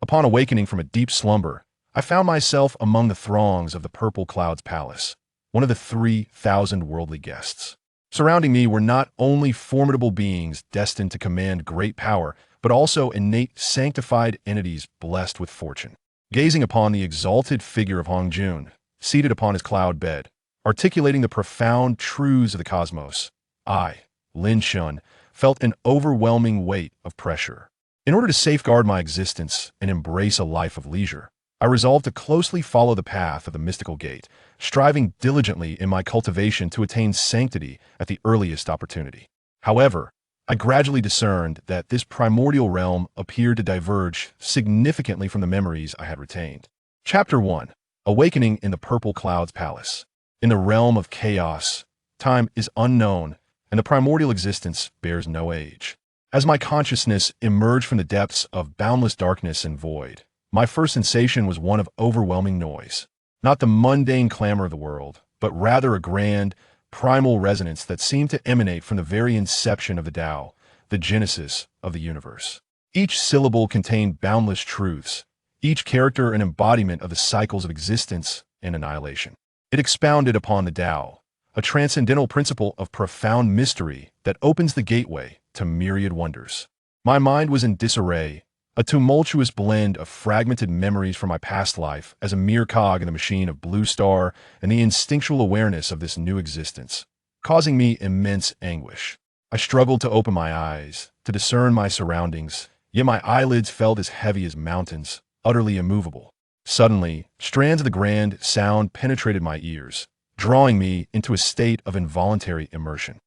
Upon awakening from a deep slumber, I found myself among the throngs of the Purple Cloud's palace, one of the 3,000 worldly guests. Surrounding me were not only formidable beings destined to command great power, but also innate sanctified entities blessed with fortune. Gazing upon the exalted figure of Hongjun, seated upon his cloud bed, articulating the profound truths of the cosmos, I, Lin Chen, felt an overwhelming weight of pressure. In order to safeguard my existence and embrace a life of leisure, I resolved to closely follow the path of the mystical gate, striving diligently in my cultivation to attain sanctity at the earliest opportunity. However, I gradually discerned that this primordial realm appeared to diverge significantly from the memories I had retained. Chapter 1. Awakening in the Purple Cloud's Palace. In the realm of chaos, time is unknown, and the primordial existence bears no age. As my consciousness emerged from the depths of boundless darkness and void, my first sensation was one of overwhelming noise. Not the mundane clamor of the world, but rather a grand, primal resonance that seemed to emanate from the very inception of the Tao, the genesis of the universe. Each syllable contained boundless truths, each character an embodiment of the cycles of existence and annihilation. It expounded upon the Tao, a transcendental principle of profound mystery that opens the gateway to myriad wonders. My mind was in disarray, a tumultuous blend of fragmented memories from my past life as a mere cog in the machine of Blue Star and the instinctual awareness of this new existence, causing me immense anguish. I struggled to open my eyes, to discern my surroundings, yet my eyelids felt as heavy as mountains, utterly immovable. Suddenly, strands of the grand sound penetrated my ears, drawing me into a state of involuntary immersion.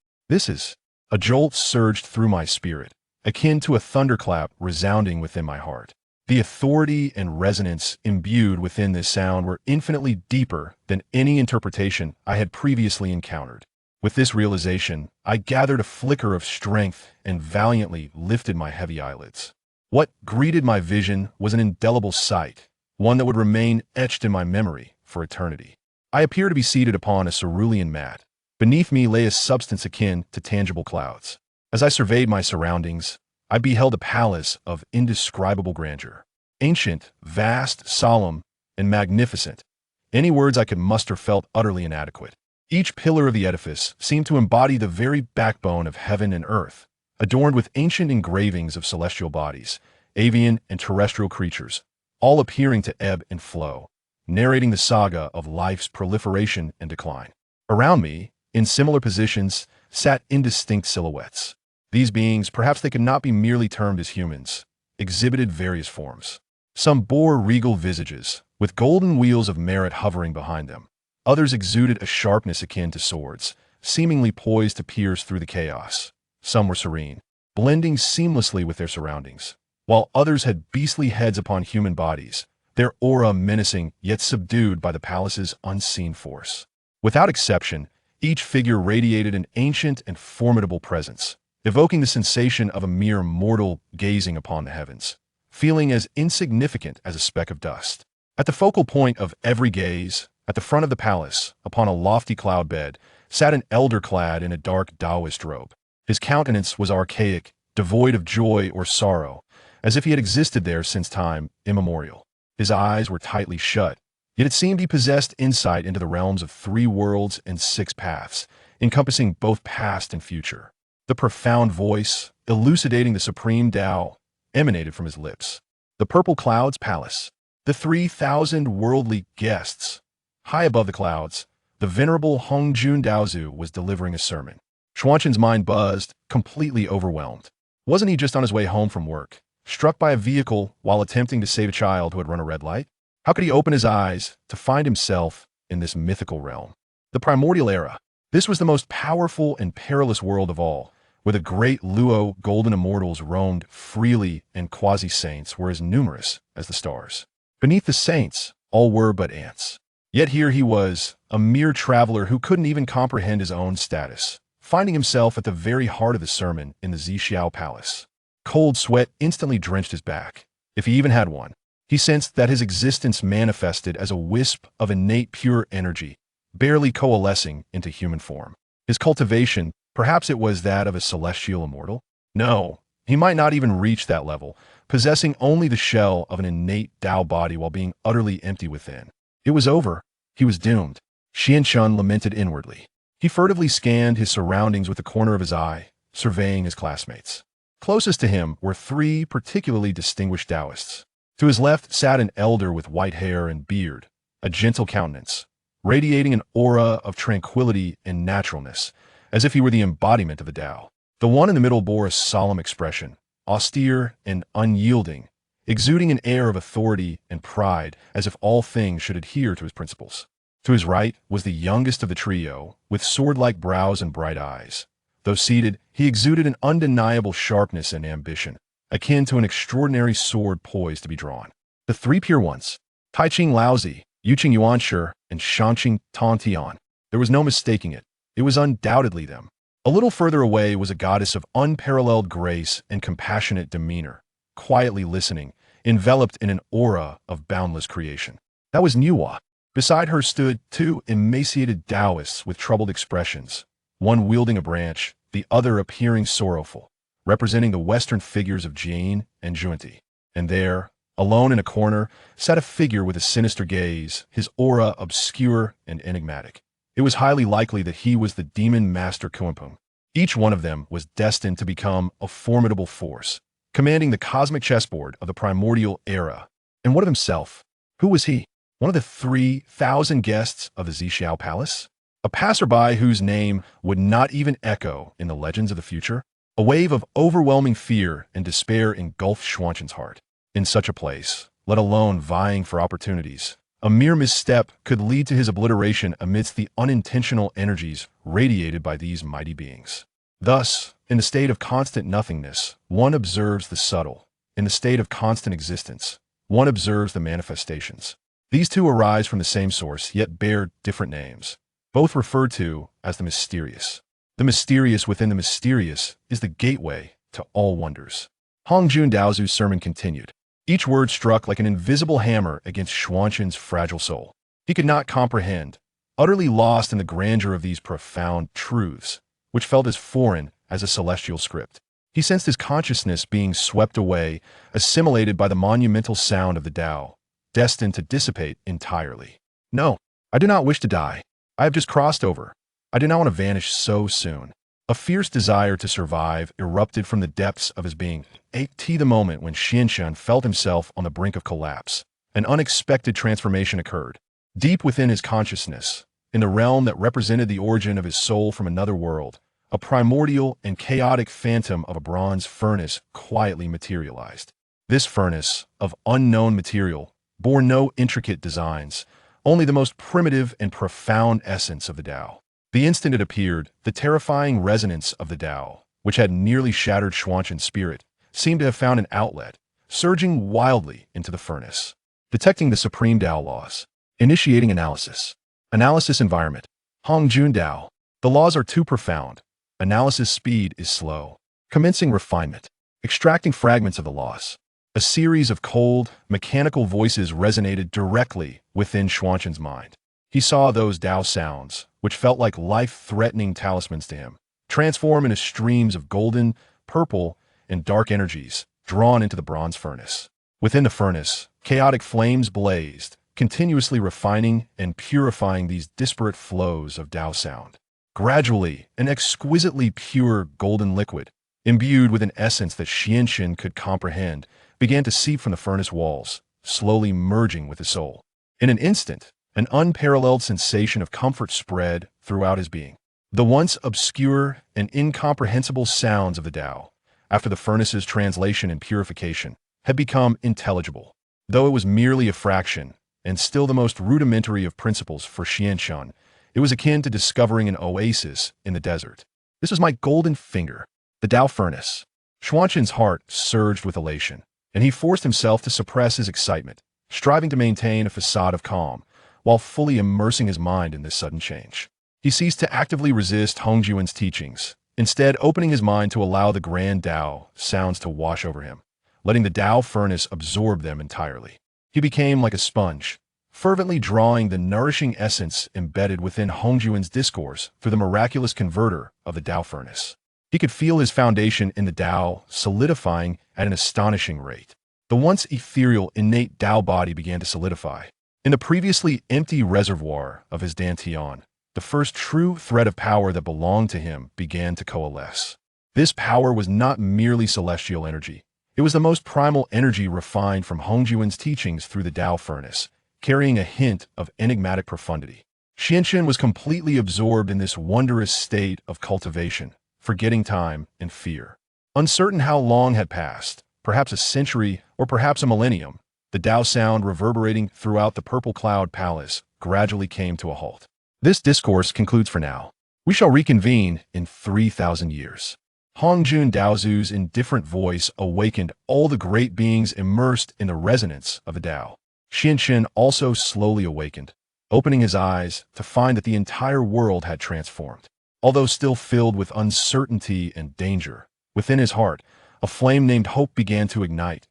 A jolt surged through my spirit, akin to a thunderclap resounding within my heart. The authority and resonance imbued within this sound were infinitely deeper than any interpretation I had previously encountered. With this realization, I gathered a flicker of strength and valiantly lifted my heavy eyelids. What greeted my vision was an indelible sight, one that would remain etched in my memory for eternity. I appeared to be seated upon a cerulean mat. Beneath me lay a substance akin to tangible clouds. As I surveyed my surroundings, I beheld a palace of indescribable grandeur. Ancient, vast, solemn, and magnificent. Any words I could muster felt utterly inadequate. Each pillar of the edifice seemed to embody the very backbone of heaven and earth, adorned with ancient engravings of celestial bodies, avian and terrestrial creatures, all appearing to ebb and flow, narrating the saga of life's proliferation and decline. Around me, in similar positions, sat indistinct silhouettes. These beings, perhaps they could not be merely termed as humans, exhibited various forms. Some bore regal visages, with golden wheels of merit hovering behind them. Others exuded a sharpness akin to swords, seemingly poised to pierce through the chaos. Some were serene, blending seamlessly with their surroundings, while others had beastly heads upon human bodies, their aura menacing yet subdued by the palace's unseen force. Without exception, each figure radiated an ancient and formidable presence, evoking the sensation of a mere mortal gazing upon the heavens, feeling as insignificant as a speck of dust. At the focal point of every gaze, at the front of the palace, upon a lofty cloud bed, sat an elder clad in a dark Daoist robe. His countenance was archaic, devoid of joy or sorrow, as if he had existed there since time immemorial. His eyes were tightly shut, yet it seemed he possessed insight into the realms of 3 worlds and 6 paths, encompassing both past and future. The profound voice, elucidating the supreme Tao, emanated from his lips. The Purple Cloud's Palace. The 3,000 worldly guests. High above the clouds, the venerable Hongjun Daozu was delivering a sermon. Xuanqin's mind buzzed, completely overwhelmed. Wasn't he just on his way home from work, struck by a vehicle while attempting to save a child who had run a red light? How could he open his eyes to find himself in this mythical realm? The primordial era. This was the most powerful and perilous world of all, where the great Luo golden immortals roamed freely and quasi-saints were as numerous as the stars. Beneath the saints, all were but ants. Yet here he was, a mere traveler who couldn't even comprehend his own status, finding himself at the very heart of the sermon in the Zixiao Palace. Cold sweat instantly drenched his back, if he even had one. He sensed that his existence manifested as a wisp of innate pure energy, barely coalescing into human form. His cultivation, perhaps it was that of a celestial immortal? No, he might not even reach that level, possessing only the shell of an innate Dao body while being utterly empty within. It was over. He was doomed. Xianxun lamented inwardly. He furtively scanned his surroundings with the corner of his eye, surveying his classmates. Closest to him were three particularly distinguished Daoists. To his left sat an elder with white hair and beard, a gentle countenance, radiating an aura of tranquility and naturalness, as if he were the embodiment of the Tao. The one in the middle bore a solemn expression, austere and unyielding, exuding an air of authority and pride, as if all things should adhere to his principles. To his right was the youngest of the trio, with sword-like brows and bright eyes. Though seated, he exuded an undeniable sharpness and ambition, akin to an extraordinary sword poised to be drawn. The three pure ones, Taiqing Laozi, Yuqing Yuanshi, and Shanqing Tantian. There was no mistaking it. It was undoubtedly them. A little further away was a goddess of unparalleled grace and compassionate demeanor, quietly listening, enveloped in an aura of boundless creation. That was Nuwa. Beside her stood two emaciated Daoists with troubled expressions, one wielding a branch, the other appearing sorrowful, representing the Western figures of Jane and Junti. And there, alone in a corner, sat a figure with a sinister gaze, his aura obscure and enigmatic. It was highly likely that he was the demon master Kuimpung. Each one of them was destined to become a formidable force, commanding the cosmic chessboard of the primordial era. And what of himself? Who was he? One of the 3,000 guests of the Zixiao Palace? A passerby whose name would not even echo in the legends of the future? A wave of overwhelming fear and despair engulfed Xuanzhen's heart. In such a place, let alone vying for opportunities, a mere misstep could lead to his obliteration amidst the unintentional energies radiated by these mighty beings. Thus, in the state of constant nothingness, one observes the subtle. In the state of constant existence, one observes the manifestations. These two arise from the same source, yet bear different names, both referred to as the mysterious. The mysterious within the mysterious is the gateway to all wonders. Hongjun Daozu's sermon continued. Each word struck like an invisible hammer against Xuanzhen's fragile soul. He could not comprehend, utterly lost in the grandeur of these profound truths, which felt as foreign as a celestial script. He sensed his consciousness being swept away, assimilated by the monumental sound of the Tao, destined to dissipate entirely. No, I do not wish to die. I have just crossed over. I do not want to vanish so soon. A fierce desire to survive erupted from the depths of his being. The moment when Xianxun felt himself on the brink of collapse, an unexpected transformation occurred. Deep within his consciousness, in the realm that represented the origin of his soul from another world, a primordial and chaotic phantom of a bronze furnace quietly materialized. This furnace, of unknown material, bore no intricate designs, only the most primitive and profound essence of the Tao. The instant it appeared, the terrifying resonance of the Tao, which had nearly shattered Xuanzhen's spirit, seemed to have found an outlet, surging wildly into the furnace. Detecting the supreme Tao laws. Initiating analysis. Analysis environment. Hongjun Dao. The laws are too profound. Analysis speed is slow. Commencing refinement. Extracting fragments of the laws. A series of cold, mechanical voices resonated directly within Xuanzhen's mind. He saw those Dao sounds, which felt like life-threatening talismans to him, transform into streams of golden, purple, and dark energies drawn into the bronze furnace. Within the furnace, chaotic flames blazed, continuously refining and purifying these disparate flows of Dao sound. Gradually, an exquisitely pure golden liquid, imbued with an essence that Xianxun could comprehend, began to seep from the furnace walls, slowly merging with his soul. In an instant, an unparalleled sensation of comfort spread throughout his being. The once obscure and incomprehensible sounds of the Tao, after the furnace's translation and purification, had become intelligible. Though it was merely a fraction, and still the most rudimentary of principles for Xianxun, it was akin to discovering an oasis in the desert. This was my golden finger, the Tao furnace. Xuanzhen's heart surged with elation, and he forced himself to suppress his excitement, striving to maintain a facade of calm, while fully immersing his mind in this sudden change. He ceased to actively resist Hongjun's teachings, instead opening his mind to allow the grand Tao sounds to wash over him, letting the Tao furnace absorb them entirely. He became like a sponge, fervently drawing the nourishing essence embedded within Hongjun's discourse through the miraculous converter of the Tao furnace. He could feel his foundation in the Dao solidifying at an astonishing rate. The once ethereal, innate Dao body began to solidify. In the previously empty reservoir of his Dantian, the first true thread of power that belonged to him began to coalesce. This power was not merely celestial energy. It was the most primal energy refined from Hongjun's teachings through the Dao furnace, carrying a hint of enigmatic profundity. Xianxin was completely absorbed in this wondrous state of cultivation, forgetting time and fear. Uncertain how long had passed, perhaps a century or perhaps a millennium, the Dao sound reverberating throughout the purple cloud palace gradually came to a halt. This discourse concludes for now. We shall reconvene in 3,000 years. Hongjun Daozu's indifferent voice awakened all the great beings immersed in the resonance of the Dao. Xianxin also slowly awakened, opening his eyes to find that the entire world had transformed. Although still filled with uncertainty and danger, within his heart, a flame named hope began to ignite.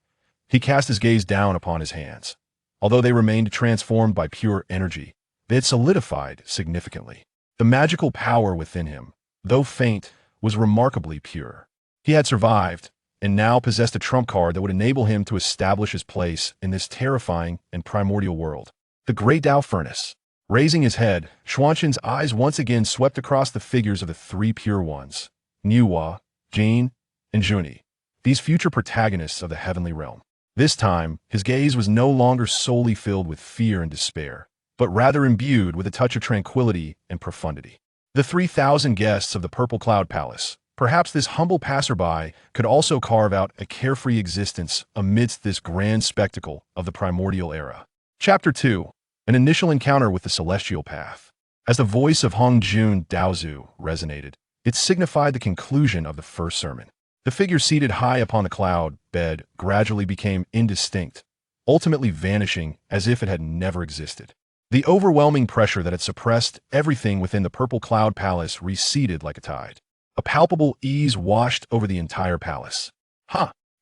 He cast his gaze down upon his hands. Although they remained transformed by pure energy, they had solidified significantly. The magical power within him, though faint, was remarkably pure. He had survived, and now possessed a trump card that would enable him to establish his place in this terrifying and primordial world. The great Dao furnace. Raising his head, Xuanxin's eyes once again swept across the figures of the three pure ones, Niuhua, Jin, and Juni, these future protagonists of the heavenly realm. This time, his gaze was no longer solely filled with fear and despair, but rather imbued with a touch of tranquility and profundity. The 3,000 guests of the Purple Cloud Palace, perhaps this humble passerby, could also carve out a carefree existence amidst this grand spectacle of the primordial era. Chapter 2. An initial encounter with the celestial path. As the voice of Hongjun Daozu resonated, it signified the conclusion of the first sermon. The figure seated high upon the cloud bed gradually became indistinct, ultimately vanishing as if it had never existed. The overwhelming pressure that had suppressed everything within the Purple Cloud Palace receded like a tide. A palpable ease washed over the entire palace.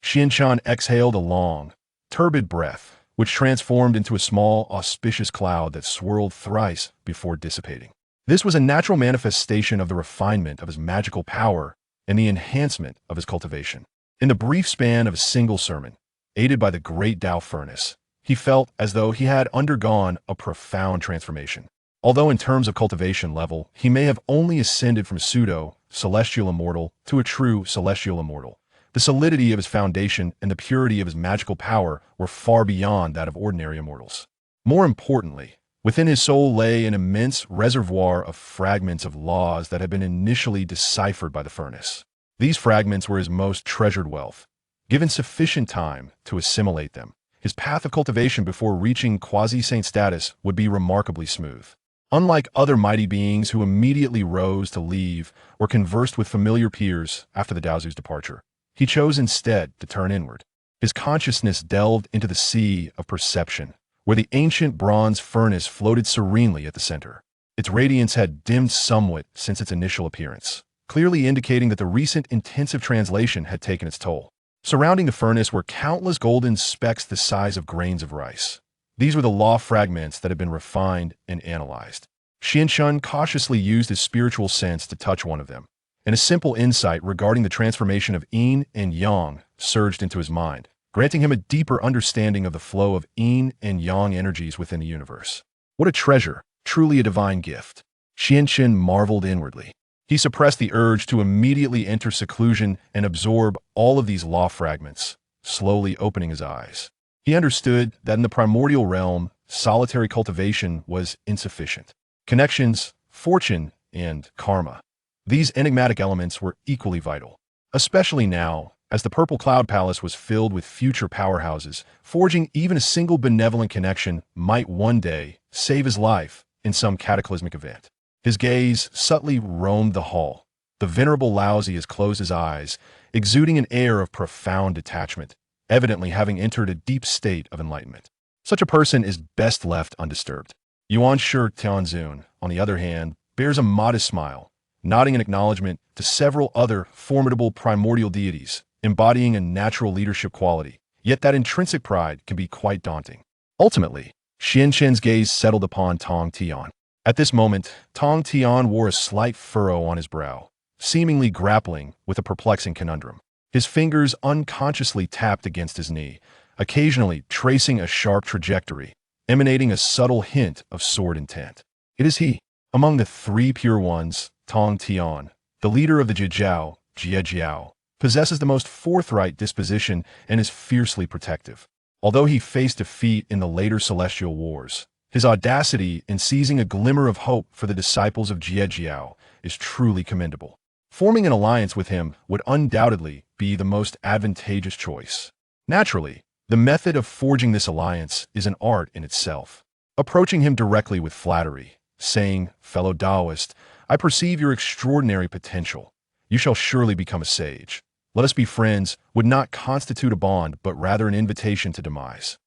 Xianxin exhaled a long, turbid breath, which transformed into a small, auspicious cloud that swirled thrice before dissipating. This was a natural manifestation of the refinement of his magical power and the enhancement of his cultivation. In the brief span of a single sermon, aided by the great Dao furnace, he felt as though he had undergone a profound transformation. Although in terms of cultivation level, he may have only ascended from pseudo-celestial immortal to a true celestial immortal, the solidity of his foundation and the purity of his magical power were far beyond that of ordinary immortals. More importantly, within his soul lay an immense reservoir of fragments of laws that had been initially deciphered by the furnace. These fragments were his most treasured wealth. Given sufficient time to assimilate them, his path of cultivation before reaching quasi-saint status would be remarkably smooth. Unlike other mighty beings who immediately rose to leave or conversed with familiar peers after the Daozu's departure, he chose instead to turn inward. His consciousness delved into the sea of perception, where the ancient bronze furnace floated serenely at the center. Its radiance had dimmed somewhat since its initial appearance, clearly indicating that the recent intensive translation had taken its toll. Surrounding the furnace were countless golden specks the size of grains of rice. These were the law fragments that had been refined and analyzed. Xianxin cautiously used his spiritual sense to touch one of them, and a simple insight regarding the transformation of yin and yang surged into his mind, granting him a deeper understanding of the flow of yin and yang energies within the universe. What a treasure, truly a divine gift. Xianxin marveled inwardly. He suppressed the urge to immediately enter seclusion and absorb all of these law fragments, slowly opening his eyes. He understood that in the primordial realm, solitary cultivation was insufficient. Connections, fortune, and karma. These enigmatic elements were equally vital, especially now, as the Purple Cloud Palace was filled with future powerhouses. Forging even a single benevolent connection might one day save his life in some cataclysmic event. His gaze subtly roamed the hall. The venerable Laozi has closed his eyes, exuding an air of profound detachment, evidently having entered a deep state of enlightenment. Such a person is best left undisturbed. Yuan Shi Tianzun, on the other hand, bears a modest smile, nodding in acknowledgement to several other formidable primordial deities, embodying a natural leadership quality, yet that intrinsic pride can be quite daunting. Ultimately, Xianxin's gaze settled upon Tong Tian. At this moment, Tong Tian wore a slight furrow on his brow, seemingly grappling with a perplexing conundrum. His fingers unconsciously tapped against his knee, occasionally tracing a sharp trajectory, emanating a subtle hint of sword intent. It is he. Among the three pure ones, Tong Tian, the leader of the Jiao, possesses the most forthright disposition and is fiercely protective. Although he faced defeat in the later celestial wars, his audacity in seizing a glimmer of hope for the disciples of Jiao is truly commendable. Forming an alliance with him would undoubtedly be the most advantageous choice. Naturally, the method of forging this alliance is an art in itself. Approaching him directly with flattery, saying, "Fellow Daoist, I perceive your extraordinary potential. You shall surely become a sage. Let us be friends," would not constitute a bond, but rather an invitation to demise.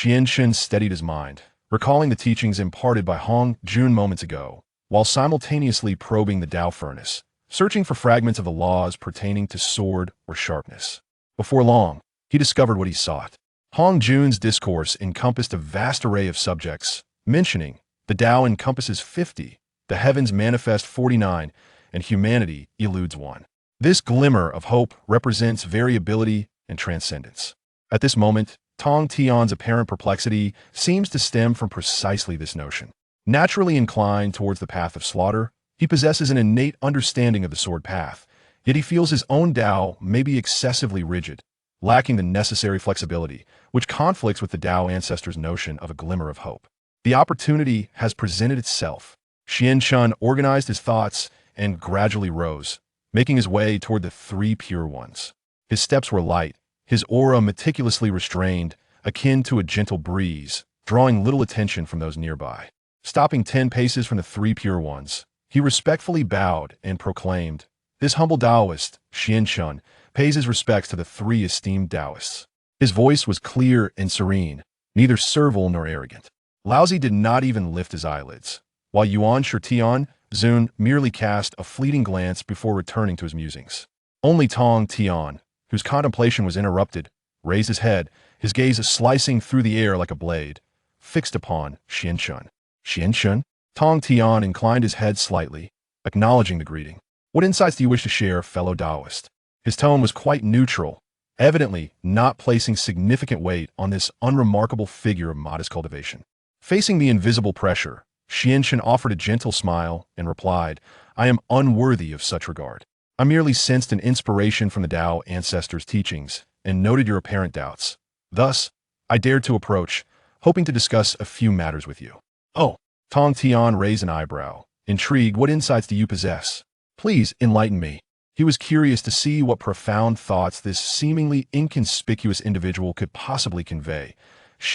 Lin steadied his mind, recalling the teachings imparted by Hongjun moments ago, while simultaneously probing the Dao furnace, searching for fragments of the laws pertaining to sword or sharpness. Before long, he discovered what he sought. Hongjun's discourse encompassed a vast array of subjects, mentioning the Dao encompasses 50, the heavens manifest 49, and humanity eludes 1. This glimmer of hope represents variability and transcendence. At this moment, Tong Tian's apparent perplexity seems to stem from precisely this notion. Naturally inclined towards the path of slaughter, he possesses an innate understanding of the sword path, yet he feels his own Dao may be excessively rigid, lacking the necessary flexibility, which conflicts with the Dao ancestors' notion of a glimmer of hope. The opportunity has presented itself. Lin Chen organized his thoughts and gradually rose, making his way toward the three pure ones. His steps were light, his aura meticulously restrained, akin to a gentle breeze, drawing little attention from those nearby. Stopping 10 paces from the three pure ones, he respectfully bowed and proclaimed, "This humble Daoist, Lin Chen, pays his respects to the three esteemed Daoists." His voice was clear and serene, neither servile nor arrogant. Laozi did not even lift his eyelids, while Yuan Shitian Zun merely cast a fleeting glance before returning to his musings. Only Tong Tian, whose contemplation was interrupted, raised his head, his gaze slicing through the air like a blade, fixed upon Lin Chen. "Lin Chen?" Tong Tian inclined his head slightly, acknowledging the greeting. "What insights do you wish to share, fellow Daoist?" His tone was quite neutral, evidently not placing significant weight on this unremarkable figure of modest cultivation. Facing the invisible pressure, Lin Chen offered a gentle smile and replied, "I am unworthy of such regard. I merely sensed an inspiration from the Dao ancestors' teachings and noted your apparent doubts. Thus, I dared to approach, hoping to discuss a few matters with you." "Oh," Tong Tian raised an eyebrow. "Intrigued, what insights do you possess? Please enlighten me." He was curious to see what profound thoughts this seemingly inconspicuous individual could possibly convey.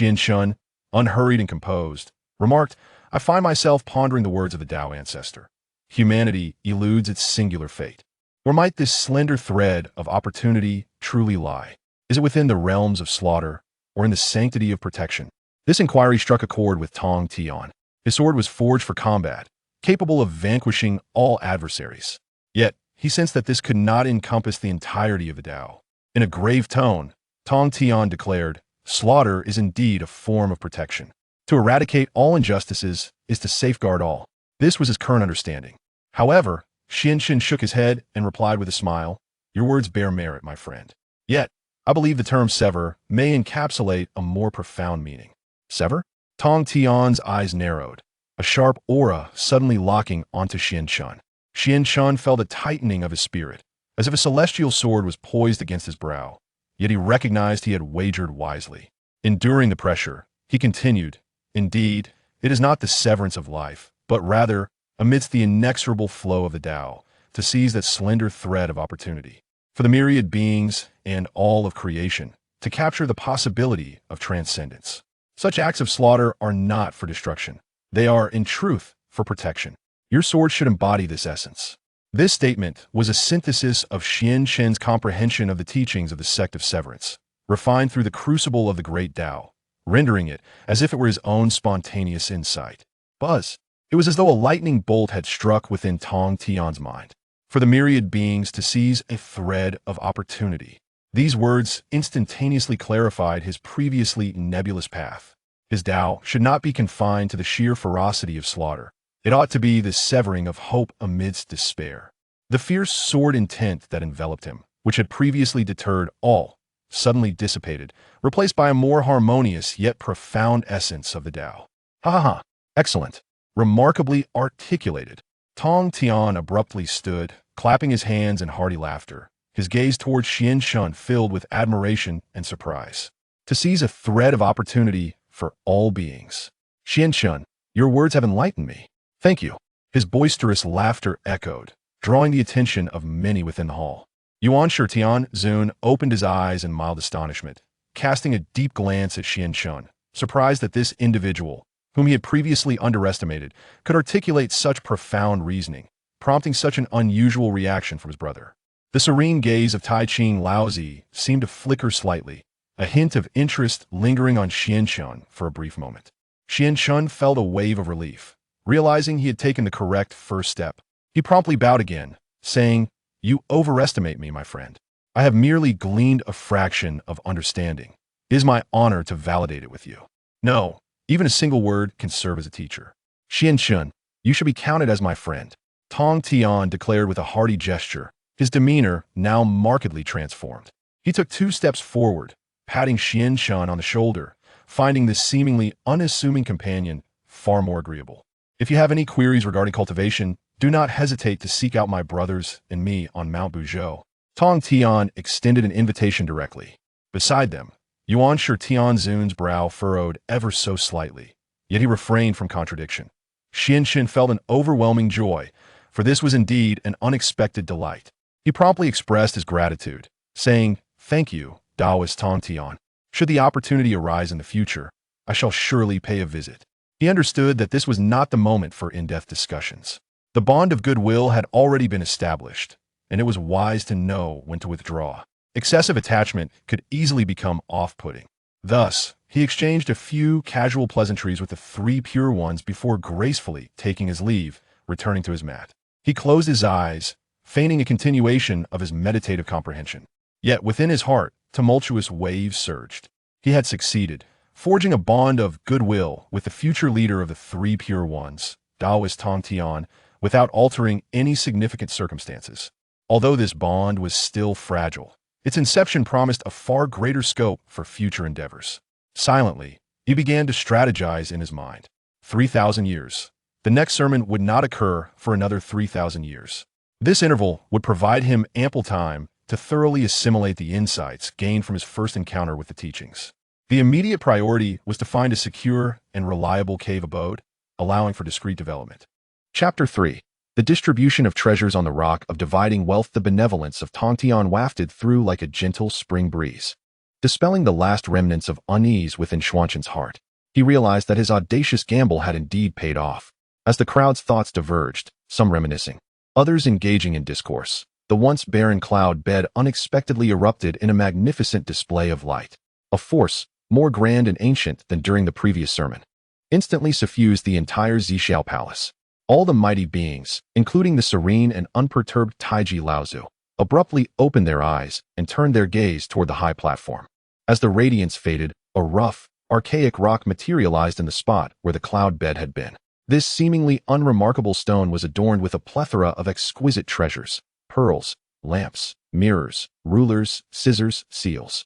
Lin Chen, unhurried and composed, remarked, "I find myself pondering the words of the Dao ancestor. Humanity eludes its singular fate. Where might this slender thread of opportunity truly lie? Is it within the realms of slaughter, or in the sanctity of protection?" This inquiry struck a chord with Tong Tian. His sword was forged for combat, capable of vanquishing all adversaries. Yet, he sensed that this could not encompass the entirety of the Dao. In a grave tone, Tong Tian declared, "Slaughter is indeed a form of protection. To eradicate all injustices is to safeguard all." This was his current understanding. However, Lin Chen shook his head and replied with a smile, "Your words bear merit, my friend. Yet, I believe the term sever may encapsulate a more profound meaning." "Sever?" Tong Tian's eyes narrowed, a sharp aura suddenly locking onto Lin Chen. Lin Chen felt a tightening of his spirit, as if a celestial sword was poised against his brow. Yet he recognized he had wagered wisely. Enduring the pressure, he continued, "Indeed, it is not the severance of life, but rather, amidst the inexorable flow of the Dao, to seize that slender thread of opportunity. For the myriad beings and all of creation, to capture the possibility of transcendence. Such acts of slaughter are not for destruction. They are, in truth, for protection. Your sword should embody this essence." This statement was a synthesis of Lin Chen's comprehension of the teachings of the sect of severance, refined through the crucible of the great Dao, rendering it as if it were his own spontaneous insight. Buzz! It was as though a lightning bolt had struck within Tong Tian's mind. For the myriad beings to seize a thread of opportunity. These words instantaneously clarified his previously nebulous path. His Dao should not be confined to the sheer ferocity of slaughter. It ought to be the severing of hope amidst despair. The fierce sword intent that enveloped him, which had previously deterred all, suddenly dissipated, replaced by a more harmonious yet profound essence of the Tao. Ha ha ha! Excellent! Remarkably articulated. Tong Tian abruptly stood, clapping his hands in hearty laughter, his gaze towards Xian Shun filled with admiration and surprise. To seize a thread of opportunity for all beings. Xian Shun, your words have enlightened me. Thank you. His boisterous laughter echoed, drawing the attention of many within the hall. Yuan Tian Zun opened his eyes in mild astonishment, casting a deep glance at Xian Shun, surprised that this individual, whom he had previously underestimated, could articulate such profound reasoning, prompting such an unusual reaction from his brother. The serene gaze of Tai Ching Laozi seemed to flicker slightly, a hint of interest lingering on Xian Shun for a brief moment. Xian Shun felt a wave of relief, realizing he had taken the correct first step. He promptly bowed again, saying, "You overestimate me, my friend. I have merely gleaned a fraction of understanding. It is my honor to validate it with you. No, even a single word can serve as a teacher. Xian Shun, you should be counted as my friend." Tong Tian declared with a hearty gesture, his demeanor now markedly transformed. He took 2 steps forward, patting Xian Shun on the shoulder, finding this seemingly unassuming companion far more agreeable. "If you have any queries regarding cultivation, do not hesitate to seek out my brothers and me on Mount Buzhou." Tong Tian extended an invitation directly. Beside them, Yuan Tian Zun's brow furrowed ever so slightly, yet he refrained from contradiction. Xian Shun felt an overwhelming joy, for this was indeed an unexpected delight. He promptly expressed his gratitude, saying, "Thank you, Daoist Tong Tian. Should the opportunity arise in the future, I shall surely pay a visit." He understood that this was not the moment for in-depth discussions. The bond of goodwill had already been established, and it was wise to know when to withdraw. Excessive attachment could easily become off-putting. Thus, he exchanged a few casual pleasantries with the 3 pure ones before gracefully taking his leave, returning to his mat. He closed his eyes, feigning a continuation of his meditative comprehension. Yet within his heart, tumultuous waves surged. He had succeeded, forging a bond of goodwill with the future leader of the 3 pure ones, Daoist Tong Tian, without altering any significant circumstances. Although this bond was still fragile, its inception promised a far greater scope for future endeavors. Silently, he began to strategize in his mind. 3,000 years. The next sermon would not occur for another 3,000 years. This interval would provide him ample time to thoroughly assimilate the insights gained from his first encounter with the teachings. The immediate priority was to find a secure and reliable cave abode, allowing for discreet development. Chapter 3. The distribution of treasures on the rock of dividing wealth. The benevolence of Tong Tian wafted through like a gentle spring breeze, dispelling the last remnants of unease within Xuanzhen's heart. He realized that his audacious gamble had indeed paid off. As the crowd's thoughts diverged, some reminiscing, others engaging in discourse, the once barren cloud bed unexpectedly erupted in a magnificent display of light. A force, more grand and ancient than during the previous sermon, instantly suffused the entire Zixiao Palace. All the mighty beings, including the serene and unperturbed Taiji Laozu, abruptly opened their eyes and turned their gaze toward the high platform. As the radiance faded, a rough, archaic rock materialized in the spot where the cloud bed had been. This seemingly unremarkable stone was adorned with a plethora of exquisite treasures: pearls, lamps, mirrors, rulers, scissors, seals.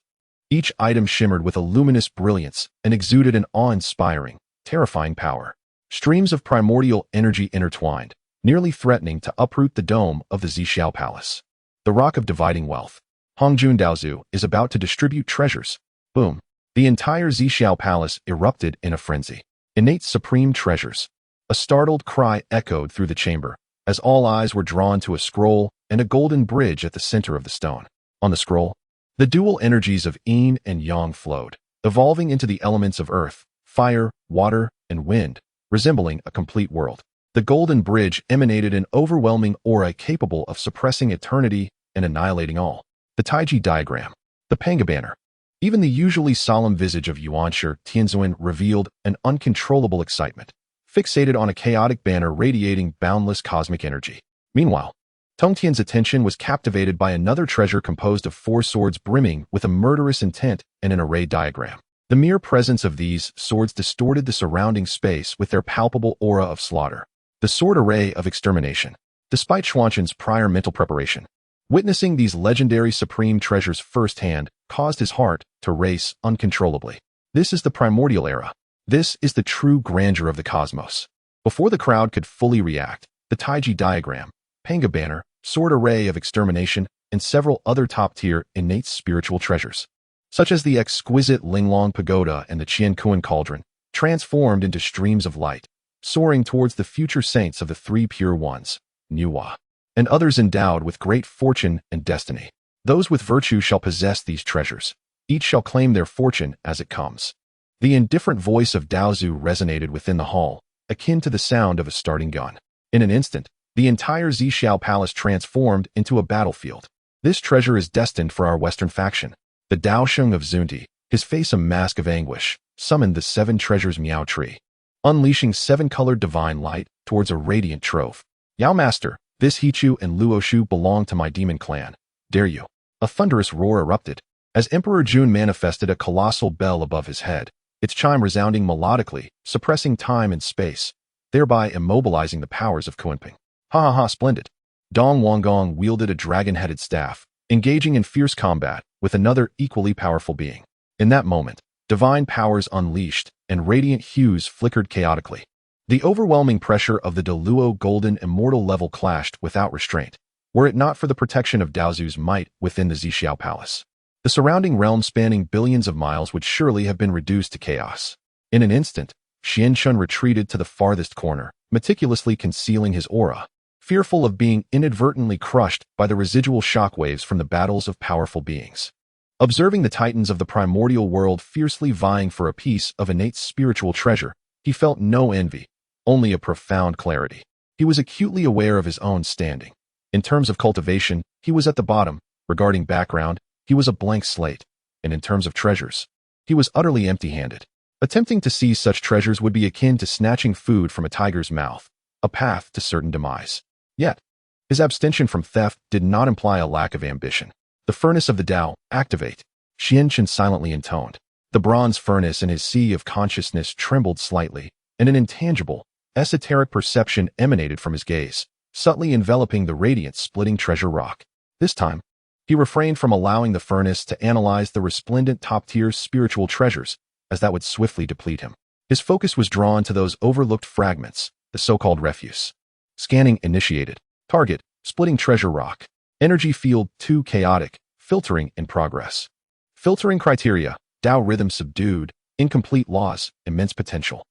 Each item shimmered with a luminous brilliance and exuded an awe-inspiring, terrifying power. Streams of primordial energy intertwined, nearly threatening to uproot the dome of the Zixiao Palace. The rock of dividing wealth. Hongjun Daozu is about to distribute treasures. Boom. The entire Zixiao Palace erupted in a frenzy. Innate supreme treasures. A startled cry echoed through the chamber, as all eyes were drawn to a scroll and a golden bridge at the center of the stone. On the scroll, the dual energies of yin and yang flowed, evolving into the elements of earth, fire, water, and wind, resembling a complete world. The golden bridge emanated an overwhelming aura capable of suppressing eternity and annihilating all. The Taiji diagram. The Pangu banner. Even the usually solemn visage of Yuan Tianzun revealed an uncontrollable excitement, fixated on a chaotic banner radiating boundless cosmic energy. Meanwhile, Tongtian's attention was captivated by another treasure composed of 4 swords brimming with a murderous intent and an array diagram. The mere presence of these swords distorted the surrounding space with their palpable aura of slaughter. The sword array of extermination. despite Xuanzhen's prior mental preparation. Witnessing these legendary supreme treasures firsthand caused his heart to race uncontrollably. This is the primordial era. This is the true grandeur of the cosmos. Before the crowd could fully react, the Taiji diagram, Pangu banner, sword array of extermination, and several other top-tier innate spiritual treasures, such as the exquisite Linglong Pagoda and the Qiankuan Cauldron, transformed into streams of light, soaring towards the future saints of the three pure ones, Nuwa, and others endowed with great fortune and destiny. Those with virtue shall possess these treasures. Each shall claim their fortune as it comes. The indifferent voice of Daozu resonated within the hall, akin to the sound of a starting gun. In an instant, the entire Zixiao Palace transformed into a battlefield. This treasure is destined for our Western faction. The Daosheng of Zunti, his face a mask of anguish, summoned the 7 treasures Miao tree, unleashing 7-colored divine light towards a radiant trove. Yao Master, this Hichu and Luoshu belong to my demon clan. Dare you? A thunderous roar erupted, as Emperor Jun manifested a colossal bell above his head, its chime resounding melodically, suppressing time and space, thereby immobilizing the powers of Kunping. Ha ha ha, splendid. Dong Wanggong wielded a dragon-headed staff, engaging in fierce combat with another equally powerful being. In that moment, divine powers unleashed, and radiant hues flickered chaotically. The overwhelming pressure of the Deluo Golden Immortal level clashed without restraint, were it not for the protection of Daozu's might within the Zixiao Palace. The surrounding realm spanning billions of miles would surely have been reduced to chaos. In an instant, Xianshun retreated to the farthest corner, meticulously concealing his aura, fearful of being inadvertently crushed by the residual shockwaves from the battles of powerful beings. Observing the titans of the primordial world fiercely vying for a piece of innate spiritual treasure, he felt no envy, only a profound clarity. He was acutely aware of his own standing. In terms of cultivation, he was at the bottom. Regarding background, he was a blank slate. And in terms of treasures, he was utterly empty-handed. Attempting to seize such treasures would be akin to snatching food from a tiger's mouth, a path to certain demise. Yet, his abstention from theft did not imply a lack of ambition. The furnace of the Dao, activate, Xianchen silently intoned. The bronze furnace in his sea of consciousness trembled slightly, and an intangible, esoteric perception emanated from his gaze, subtly enveloping the radiant splitting treasure rock. This time, he refrained from allowing the furnace to analyze the resplendent top-tier spiritual treasures, as that would swiftly deplete him. His focus was drawn to those overlooked fragments, the so-called refuse. Scanning initiated. Target, splitting treasure rock. Energy field 2 chaotic, filtering in progress. Filtering criteria, Dao rhythm subdued, incomplete laws, immense potential.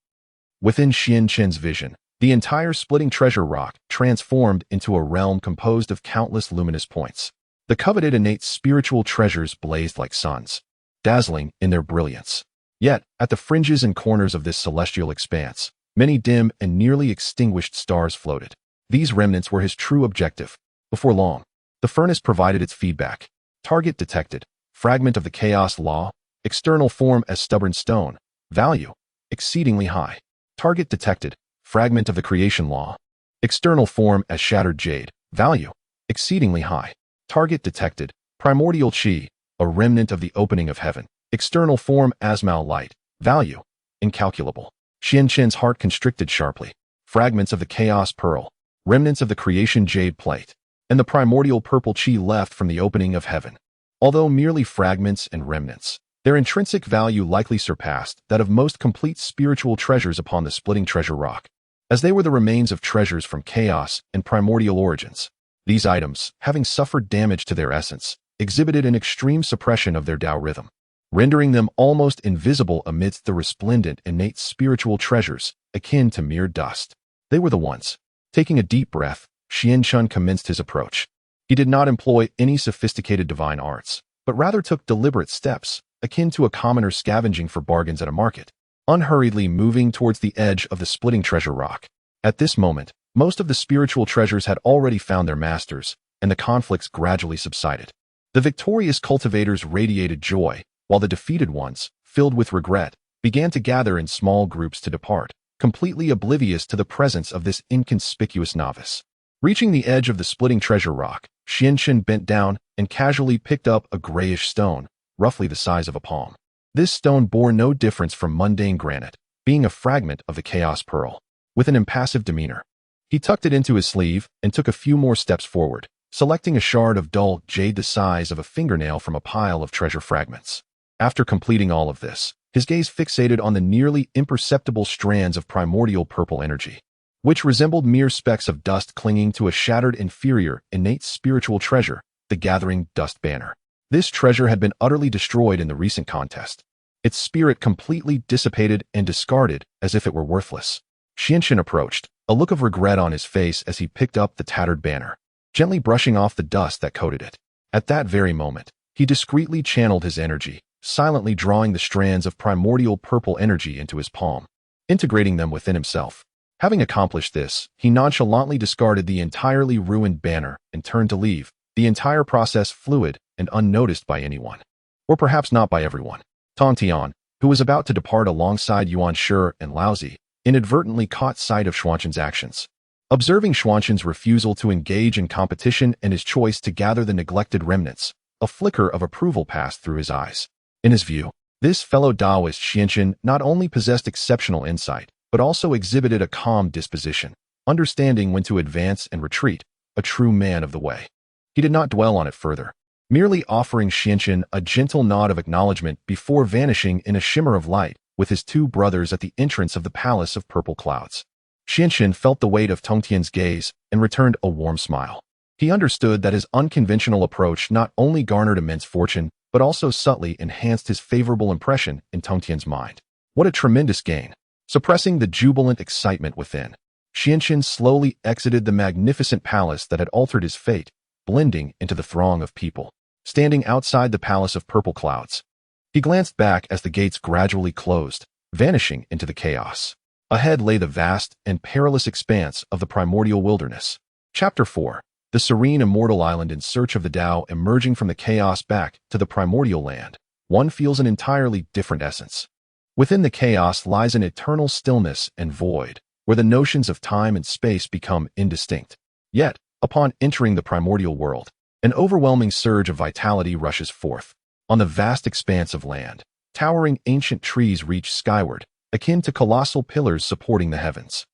Within Xianchen's vision, the entire splitting treasure rock transformed into a realm composed of countless luminous points. The coveted innate spiritual treasures blazed like suns, dazzling in their brilliance. Yet, at the fringes and corners of this celestial expanse, many dim and nearly extinguished stars floated. These remnants were his true objective. Before long, the furnace provided its feedback. Target detected. Fragment of the chaos law. External form as stubborn stone. Value, exceedingly high. Target detected. Fragment of the creation law. External form as shattered jade. Value, exceedingly high. Target detected. Primordial chi, a remnant of the opening of heaven. External form as Mao light. Value, incalculable. Xianchen's heart constricted sharply. Fragments of the chaos pearl. Remnants of the creation jade plate. And the primordial purple chi left from the opening of heaven. Although merely fragments and remnants, their intrinsic value likely surpassed that of most complete spiritual treasures upon the splitting treasure rock, as they were the remains of treasures from chaos and primordial origins. These items, having suffered damage to their essence, exhibited an extreme suppression of their Dao rhythm, rendering them almost invisible amidst the resplendent innate spiritual treasures, akin to mere dust. They were the ones. Taking a deep breath, Xianshun commenced his approach. He did not employ any sophisticated divine arts, but rather took deliberate steps, akin to a commoner scavenging for bargains at a market, unhurriedly moving towards the edge of the splitting treasure rock. At this moment, most of the spiritual treasures had already found their masters, and the conflicts gradually subsided. The victorious cultivators radiated joy, while the defeated ones, filled with regret, began to gather in small groups to depart, completely oblivious to the presence of this inconspicuous novice. Reaching the edge of the splitting treasure rock, Xianchen bent down and casually picked up a grayish stone, roughly the size of a palm. This stone bore no difference from mundane granite, being a fragment of the chaos pearl. With an impassive demeanor, He tucked it into his sleeve and took a few more steps forward, selecting a shard of dull jade the size of a fingernail from a pile of treasure fragments. After completing all of this, his gaze fixated on the nearly imperceptible strands of primordial purple energy, which resembled mere specks of dust clinging to a shattered inferior, innate spiritual treasure, the gathering dust banner. This treasure had been utterly destroyed in the recent contest, its spirit completely dissipated and discarded as if it were worthless. Xianxin approached, a look of regret on his face as he picked up the tattered banner, gently brushing off the dust that coated it. At that very moment, he discreetly channeled his energy, silently drawing the strands of primordial purple energy into his palm, integrating them within himself. Having accomplished this, he nonchalantly discarded the entirely ruined banner and turned to leave, the entire process fluid and unnoticed by anyone. Or perhaps not by everyone. Tong Tian, who was about to depart alongside Yuan Shi and Laozi, inadvertently caught sight of Xuanqin's actions. Observing Xuanqin's refusal to engage in competition and his choice to gather the neglected remnants, a flicker of approval passed through his eyes. In his view, this fellow Daoist Xianxin not only possessed exceptional insight, but also exhibited a calm disposition, understanding when to advance and retreat, a true man of the way. He did not dwell on it further, merely offering Xianxin a gentle nod of acknowledgement before vanishing in a shimmer of light with his two brothers at the entrance of the Palace of Purple Clouds. Xianxin felt the weight of Tongtian's gaze and returned a warm smile. He understood that his unconventional approach not only garnered immense fortune, but also subtly enhanced his favorable impression in Tongtian's mind. What a tremendous gain! Suppressing the jubilant excitement within, Xianxin slowly exited the magnificent palace that had altered his fate, blending into the throng of people, standing outside the Palace of Purple Clouds. He glanced back as the gates gradually closed, vanishing into the chaos. Ahead lay the vast and perilous expanse of the primordial wilderness. Chapter 4. The serene immortal island in search of the Dao. Emerging from the chaos back to the primordial land, one feels an entirely different essence. Within the chaos lies an eternal stillness and void, where the notions of time and space become indistinct. Yet, upon entering the primordial world, an overwhelming surge of vitality rushes forth. On the vast expanse of land, towering ancient trees reach skyward, akin to colossal pillars supporting the heavens.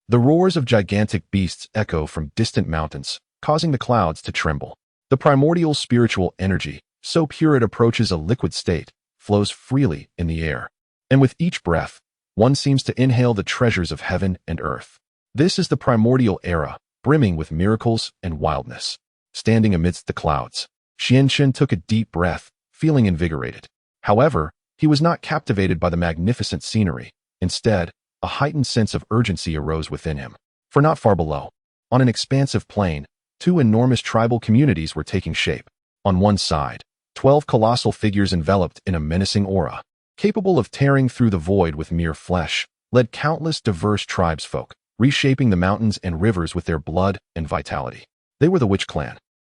The roars of gigantic beasts echo from distant mountains, causing the clouds to tremble. The primordial spiritual energy, so pure it approaches a liquid state, flows freely in the air. And with each breath, one seems to inhale the treasures of heaven and earth. This is the primordial era, brimming with miracles and wildness. Standing amidst the clouds, Xianxin took a deep breath, feeling invigorated. However, he was not captivated by the magnificent scenery. Instead, a heightened sense of urgency arose within him. For not far below, on an expansive plain, two enormous tribal communities were taking shape. On one side, 12 colossal figures enveloped in a menacing aura, capable of tearing through the void with mere flesh, led countless diverse tribesfolk, reshaping the mountains and rivers with their blood and vitality. They were the Witch Clan.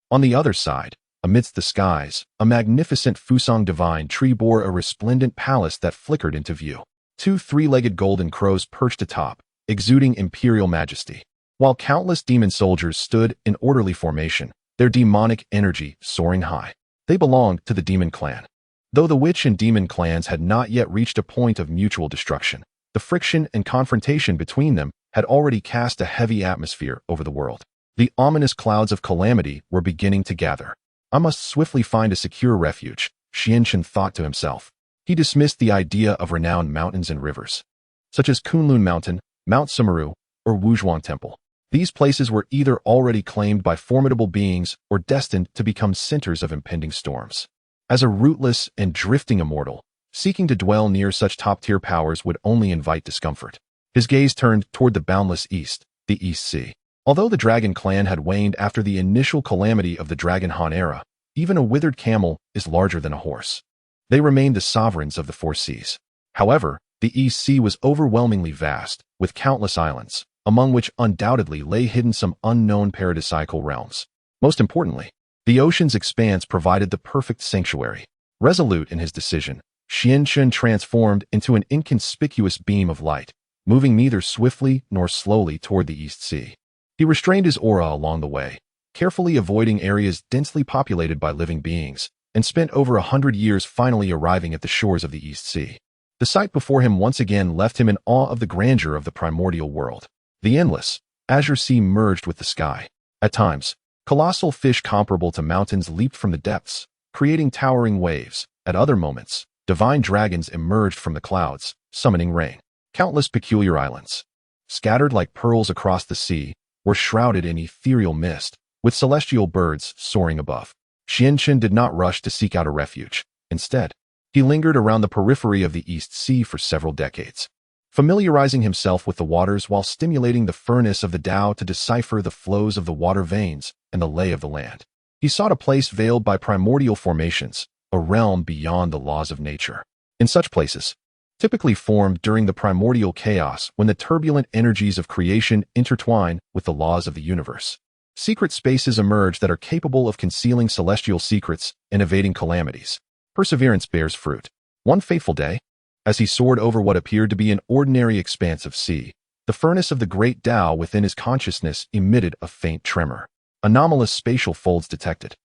On the other side, amidst the skies, a magnificent Fusang divine tree bore a resplendent palace that flickered into view. Two three-legged golden crows perched atop, exuding imperial majesty, while countless demon soldiers stood in orderly formation, their demonic energy soaring high. They belonged to the Demon Clan. Though the Witch and Demon clans had not yet reached a point of mutual destruction, the friction and confrontation between them had already cast a heavy atmosphere over the world. The ominous clouds of calamity were beginning to gather. I must swiftly find a secure refuge, Xianxin thought to himself. He dismissed the idea of renowned mountains and rivers, such as Kunlun Mountain, Mount Sumeru, or Wuzhuang Temple. These places were either already claimed by formidable beings or destined to become centers of impending storms. As a rootless and drifting immortal, seeking to dwell near such top-tier powers would only invite discomfort. His gaze turned toward the boundless east, the East Sea. Although the Dragon Clan had waned after the initial calamity of the Dragon Han era, even a withered camel is larger than a horse. They remained the sovereigns of the four seas. However, the East Sea was overwhelmingly vast, with countless islands, among which undoubtedly lay hidden some unknown paradisiacal realms. Most importantly, the ocean's expanse provided the perfect sanctuary. Resolute in his decision, Xianxin transformed into an inconspicuous beam of light, moving neither swiftly nor slowly toward the East Sea. He restrained his aura along the way, carefully avoiding areas densely populated by living beings, and spent over 100 years finally arriving at the shores of the East Sea. The sight before him once again left him in awe of the grandeur of the primordial world. The endless, azure sea merged with the sky. At times, colossal fish comparable to mountains leaped from the depths, creating towering waves. At other moments, divine dragons emerged from the clouds, summoning rain. Countless peculiar islands, scattered like pearls across the sea, were shrouded in ethereal mist, with celestial birds soaring above. Lin Chen did not rush to seek out a refuge. Instead, he lingered around the periphery of the East Sea for several decades, familiarizing himself with the waters while stimulating the furnace of the Dao to decipher the flows of the water veins and the lay of the land. He sought a place veiled by primordial formations, a realm beyond the laws of nature. In such places, typically formed during the primordial chaos when the turbulent energies of creation intertwine with the laws of the universe, secret spaces emerge that are capable of concealing celestial secrets and evading calamities. Perseverance bears fruit. One fateful day, as he soared over what appeared to be an ordinary expanse of sea, the furnace of the great Dao within his consciousness emitted a faint tremor. Anomalous spatial folds detected.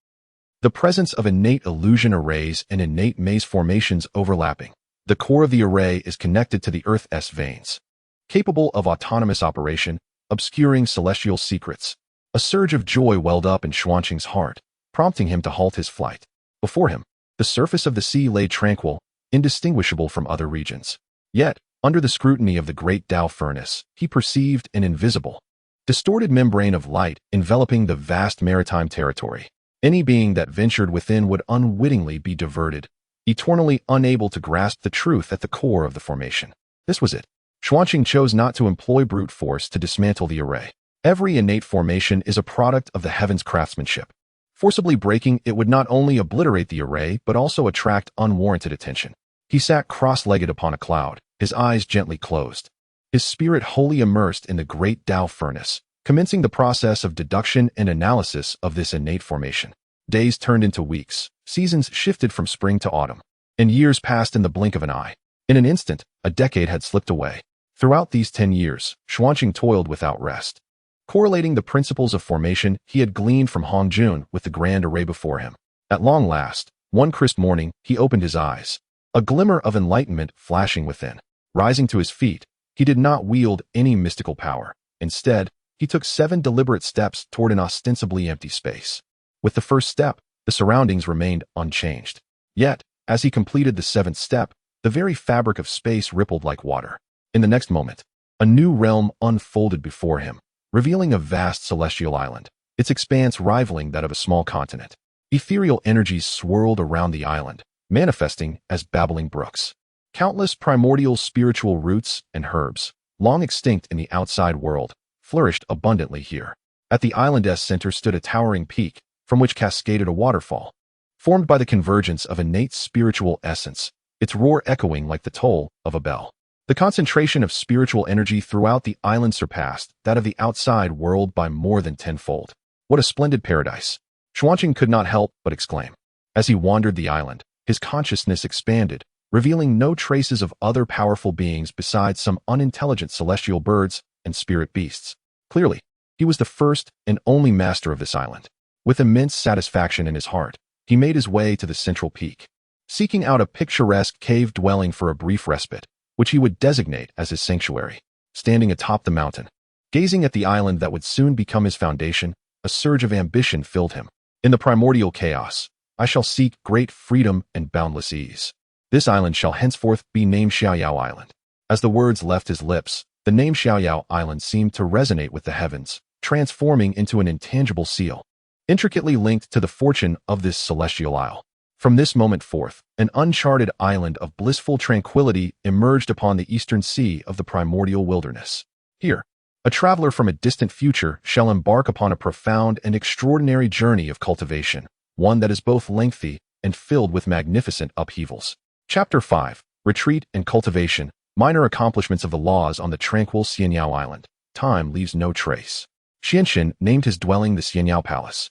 The presence of innate illusion arrays and innate maze formations overlapping. The core of the array is connected to the Earth's veins, capable of autonomous operation, obscuring celestial secrets. A surge of joy welled up in Xuanqing's heart, prompting him to halt his flight. Before him, the surface of the sea lay tranquil, indistinguishable from other regions. Yet, under the scrutiny of the great Dao furnace, he perceived an invisible, distorted membrane of light enveloping the vast maritime territory. Any being that ventured within would unwittingly be diverted, eternally unable to grasp the truth at the core of the formation. This was it. Xuanqing chose not to employ brute force to dismantle the array. Every innate formation is a product of the heavens' craftsmanship. Forcibly breaking it would not only obliterate the array, but also attract unwarranted attention. He sat cross-legged upon a cloud, his eyes gently closed, his spirit wholly immersed in the great Dao furnace, commencing the process of deduction and analysis of this innate formation. Days turned into weeks, seasons shifted from spring to autumn, and years passed in the blink of an eye. In an instant, a decade had slipped away. Throughout these 10 years, Xuanqing toiled without rest, correlating the principles of formation he had gleaned from Hongjun with the grand array before him. At long last, one crisp morning, he opened his eyes, a glimmer of enlightenment flashing within. Rising to his feet, he did not wield any mystical power. Instead, he took 7 deliberate steps toward an ostensibly empty space. With the first step, the surroundings remained unchanged. Yet, as he completed the 7th step, the very fabric of space rippled like water. In the next moment, a new realm unfolded before him, revealing a vast celestial island, its expanse rivaling that of a small continent. Ethereal energies swirled around the island, manifesting as babbling brooks. Countless primordial spiritual roots and herbs, long extinct in the outside world, flourished abundantly here. At the island's center stood a towering peak, from which cascaded a waterfall, formed by the convergence of innate spiritual essence, its roar echoing like the toll of a bell. The concentration of spiritual energy throughout the island surpassed that of the outside world by more than tenfold. What a splendid paradise! Xuanqing could not help but exclaim. As he wandered the island, his consciousness expanded, revealing no traces of other powerful beings besides some unintelligent celestial birds and spirit beasts. Clearly, he was the first and only master of this island. With immense satisfaction in his heart, he made his way to the central peak, seeking out a picturesque cave dwelling for a brief respite, which he would designate as his sanctuary. Standing atop the mountain, gazing at the island that would soon become his foundation, a surge of ambition filled him. In the primordial chaos, I shall seek great freedom and boundless ease. This island shall henceforth be named Xiaoyao Island. As the words left his lips, the name Xiaoyao Island seemed to resonate with the heavens, transforming into an intangible seal, intricately linked to the fortune of this celestial isle. From this moment forth, an uncharted island of blissful tranquility emerged upon the eastern sea of the primordial wilderness. Here, a traveler from a distant future shall embark upon a profound and extraordinary journey of cultivation, one that is both lengthy and filled with magnificent upheavals. Chapter 5. Retreat and Cultivation, Minor Accomplishments of the Laws on the Tranquil Xianyao Island. Time leaves no trace. Xianxin named his dwelling the Zixiao Palace.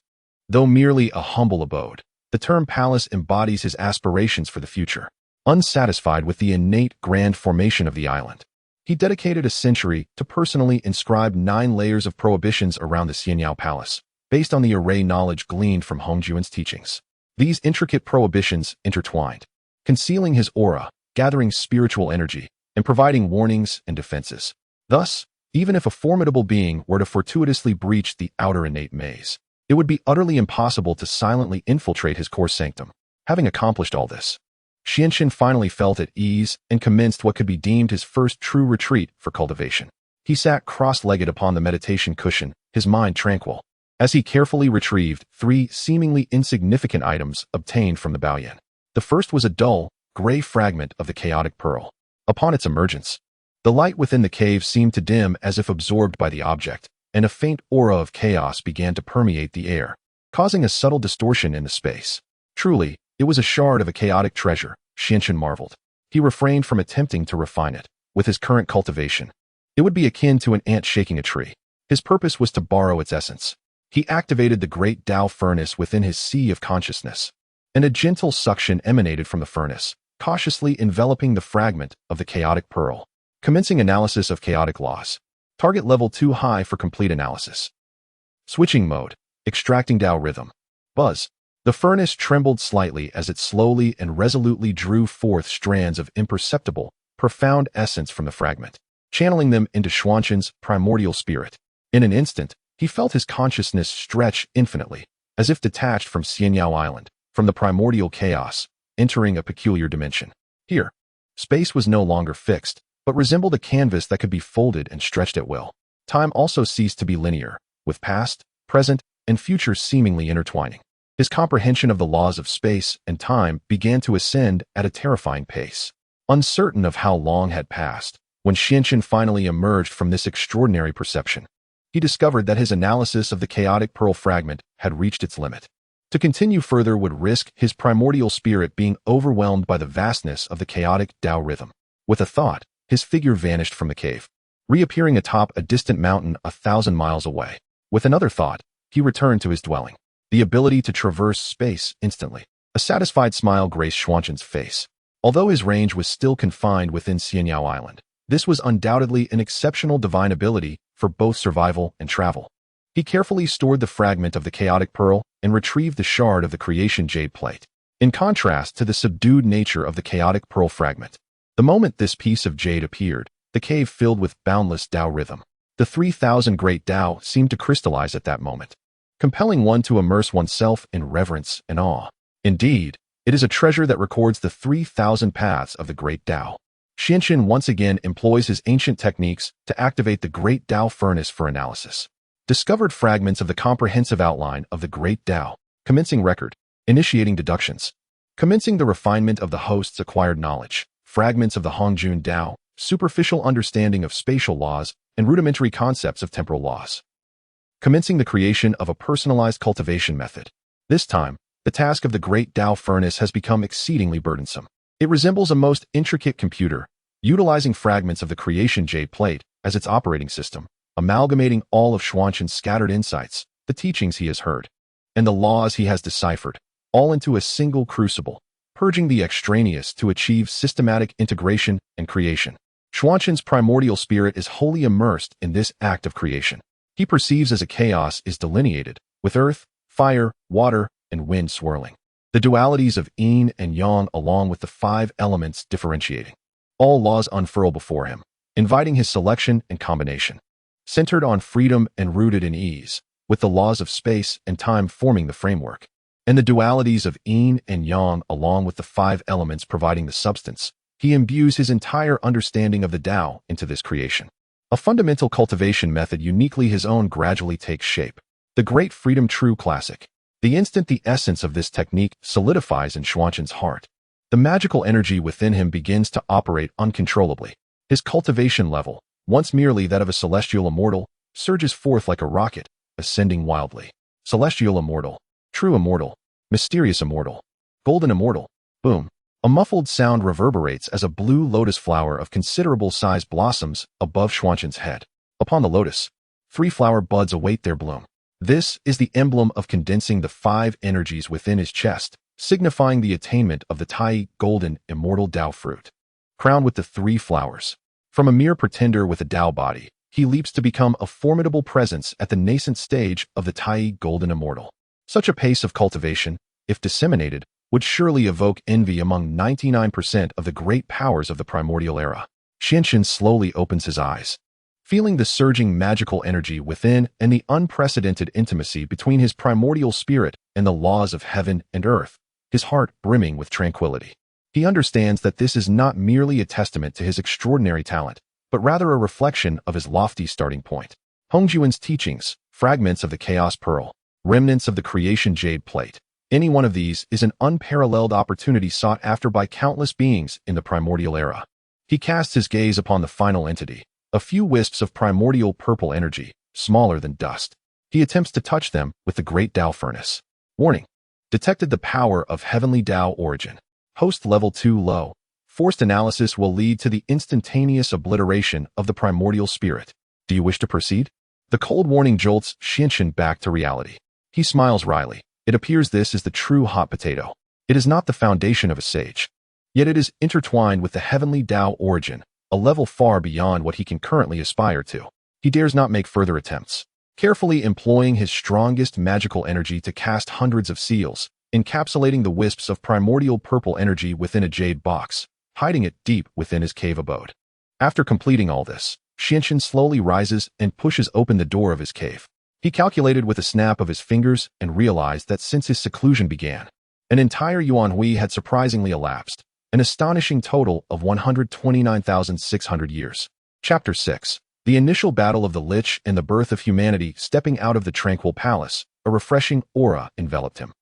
Though merely a humble abode, the term palace embodies his aspirations for the future. Unsatisfied with the innate grand formation of the island, he dedicated a century to personally inscribe 9 layers of prohibitions around the Zixiao Palace, based on the array knowledge gleaned from Hongjun's teachings. These intricate prohibitions intertwined, concealing his aura, gathering spiritual energy, and providing warnings and defenses. Thus, Even if a formidable being were to fortuitously breach the outer innate maze, it would be utterly impossible to silently infiltrate his core sanctum. Having accomplished all this, Xianxin finally felt at ease and commenced what could be deemed his first true retreat for cultivation. He sat cross-legged upon the meditation cushion, his mind tranquil, as he carefully retrieved 3 seemingly insignificant items obtained from the Baoyan. The first was a dull, gray fragment of the chaotic pearl. Upon its emergence, the light within the cave seemed to dim as if absorbed by the object, and a faint aura of chaos began to permeate the air, causing a subtle distortion in the space. Truly, it was a shard of a chaotic treasure, Xianxin marveled. He refrained from attempting to refine it. With his current cultivation, it would be akin to an ant shaking a tree. His purpose was to borrow its essence. He activated the great Dao furnace within his sea of consciousness, and a gentle suction emanated from the furnace, cautiously enveloping the fragment of the chaotic pearl. Commencing analysis of chaotic laws. Target level too high for complete analysis. Switching mode. Extracting Dao rhythm. Buzz. The furnace trembled slightly as it slowly and resolutely drew forth strands of imperceptible, profound essence from the fragment, channeling them into Xuanqin's primordial spirit. In an instant, he felt his consciousness stretch infinitely, as if detached from Xianyao Island, from the primordial chaos, entering a peculiar dimension. Here, space was no longer fixed, but resembled a canvas that could be folded and stretched at will. Time also ceased to be linear, with past, present, and future seemingly intertwining. His comprehension of the laws of space and time began to ascend at a terrifying pace. Uncertain of how long had passed, when Xianxin finally emerged from this extraordinary perception, he discovered that his analysis of the chaotic pearl fragment had reached its limit. To continue further would risk his primordial spirit being overwhelmed by the vastness of the chaotic Dao rhythm. With a thought, his figure vanished from the cave, reappearing atop a distant mountain 1,000 miles away. With another thought, he returned to his dwelling. The ability to traverse space instantly. A satisfied smile graced Xuanqin's face. Although his range was still confined within Xianyao Island, this was undoubtedly an exceptional divine ability for both survival and travel. He carefully stored the fragment of the chaotic pearl and retrieved the shard of the creation jade plate. In contrast to the subdued nature of the chaotic pearl fragment, the moment this piece of jade appeared, the cave filled with boundless Dao rhythm. The 3,000 great Dao seemed to crystallize at that moment, compelling one to immerse oneself in reverence and awe. Indeed, it is a treasure that records the 3,000 paths of the great Dao. Xianxin once again employs his ancient techniques to activate the great Dao furnace for analysis. Discovered fragments of the comprehensive outline of the great Dao, commencing record, initiating deductions, commencing the refinement of the host's acquired knowledge, fragments of the Hongjun Dao, superficial understanding of spatial laws, and rudimentary concepts of temporal laws. Commencing the creation of a personalized cultivation method. This time, the task of the great Dao furnace has become exceedingly burdensome. It resembles a most intricate computer, utilizing fragments of the creation jade plate as its operating system, amalgamating all of Xuanqin's scattered insights, the teachings he has heard, and the laws he has deciphered, all into a single crucible, purging the extraneous to achieve systematic integration and creation. Xuanqin's primordial spirit is wholly immersed in this act of creation. He perceives as a chaos is delineated, with earth, fire, water, and wind swirling. The dualities of yin and yang along with the 5 elements differentiating. All laws unfurl before him, inviting his selection and combination. Centered on freedom and rooted in ease, with the laws of space and time forming the framework, and the dualities of yin and yang along with the 5 elements providing the substance, he imbues his entire understanding of the Dao into this creation. A fundamental cultivation method uniquely his own gradually takes shape. The Great Freedom True Classic. The instant the essence of this technique solidifies in Xuanqin's heart, the magical energy within him begins to operate uncontrollably. His cultivation level, once merely that of a celestial immortal, surges forth like a rocket, ascending wildly. Celestial immortal, true immortal, mysterious immortal, golden immortal. Boom. A muffled sound reverberates as a blue lotus flower of considerable size blossoms above Xuanqin's head. Upon the lotus, 3 flower buds await their bloom. This is the emblem of condensing the 5 energies within his chest, signifying the attainment of the Tai golden immortal Dao fruit. Crowned with the 3 flowers. From a mere pretender with a Dao body, he leaps to become a formidable presence at the nascent stage of the Tai golden immortal. Such a pace of cultivation, if disseminated, would surely evoke envy among 99% of the great powers of the primordial era. Xianxin slowly opens his eyes. Feeling the surging magical energy within and the unprecedented intimacy between his primordial spirit and the laws of heaven and earth, his heart brimming with tranquility. He understands that this is not merely a testament to his extraordinary talent, but rather a reflection of his lofty starting point. Hongjun's teachings, fragments of the Chaos Pearl, remnants of the Creation Jade Plate. Any one of these is an unparalleled opportunity sought after by countless beings in the primordial era. He casts his gaze upon the final entity, a few wisps of primordial purple energy, smaller than dust. He attempts to touch them with the great Dao furnace. Warning. Detected the power of Heavenly Dao origin. Host level 2 low. Forced analysis will lead to the instantaneous obliteration of the primordial spirit. Do you wish to proceed? The cold warning jolts Xianxin back to reality. He smiles wryly. It appears this is the true hot potato. It is not the foundation of a sage. Yet it is intertwined with the Heavenly Dao origin, a level far beyond what he can currently aspire to. He dares not make further attempts. Carefully employing his strongest magical energy to cast hundreds of seals, encapsulating the wisps of primordial purple energy within a jade box, hiding it deep within his cave abode. After completing all this, Xianxin slowly rises and pushes open the door of his cave. He calculated with a snap of his fingers and realized that since his seclusion began, an entire Yuanhui had surprisingly elapsed, an astonishing total of 129,600 years. Chapter 6. The initial battle of the Lich and the birth of humanity. Stepping out of the tranquil palace, a refreshing aura enveloped him.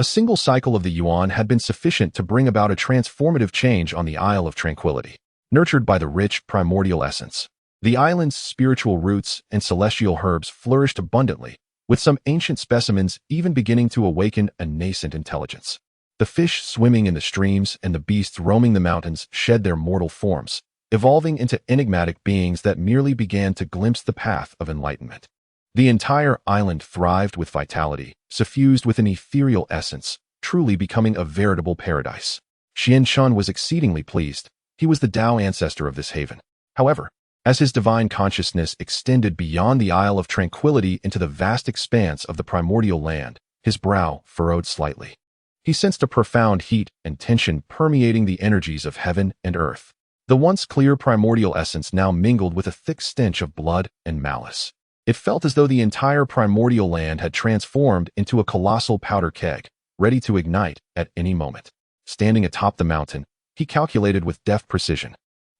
A single cycle of the Yuan had been sufficient to bring about a transformative change on the Isle of Tranquility. Nurtured by the rich primordial essence, the island's spiritual roots and celestial herbs flourished abundantly, with some ancient specimens even beginning to awaken a nascent intelligence. The fish swimming in the streams and the beasts roaming the mountains shed their mortal forms, evolving into enigmatic beings that merely began to glimpse the path of enlightenment. The entire island thrived with vitality, suffused with an ethereal essence, truly becoming a veritable paradise. Xianxin was exceedingly pleased. He was the Dao ancestor of this haven. However, as his divine consciousness extended beyond the Isle of Tranquility into the vast expanse of the primordial land, his brow furrowed slightly. He sensed a profound heat and tension permeating the energies of heaven and earth. The once clear primordial essence now mingled with a thick stench of blood and malice. It felt as though the entire primordial land had transformed into a colossal powder keg, ready to ignite at any moment. Standing atop the mountain, he calculated with deft precision.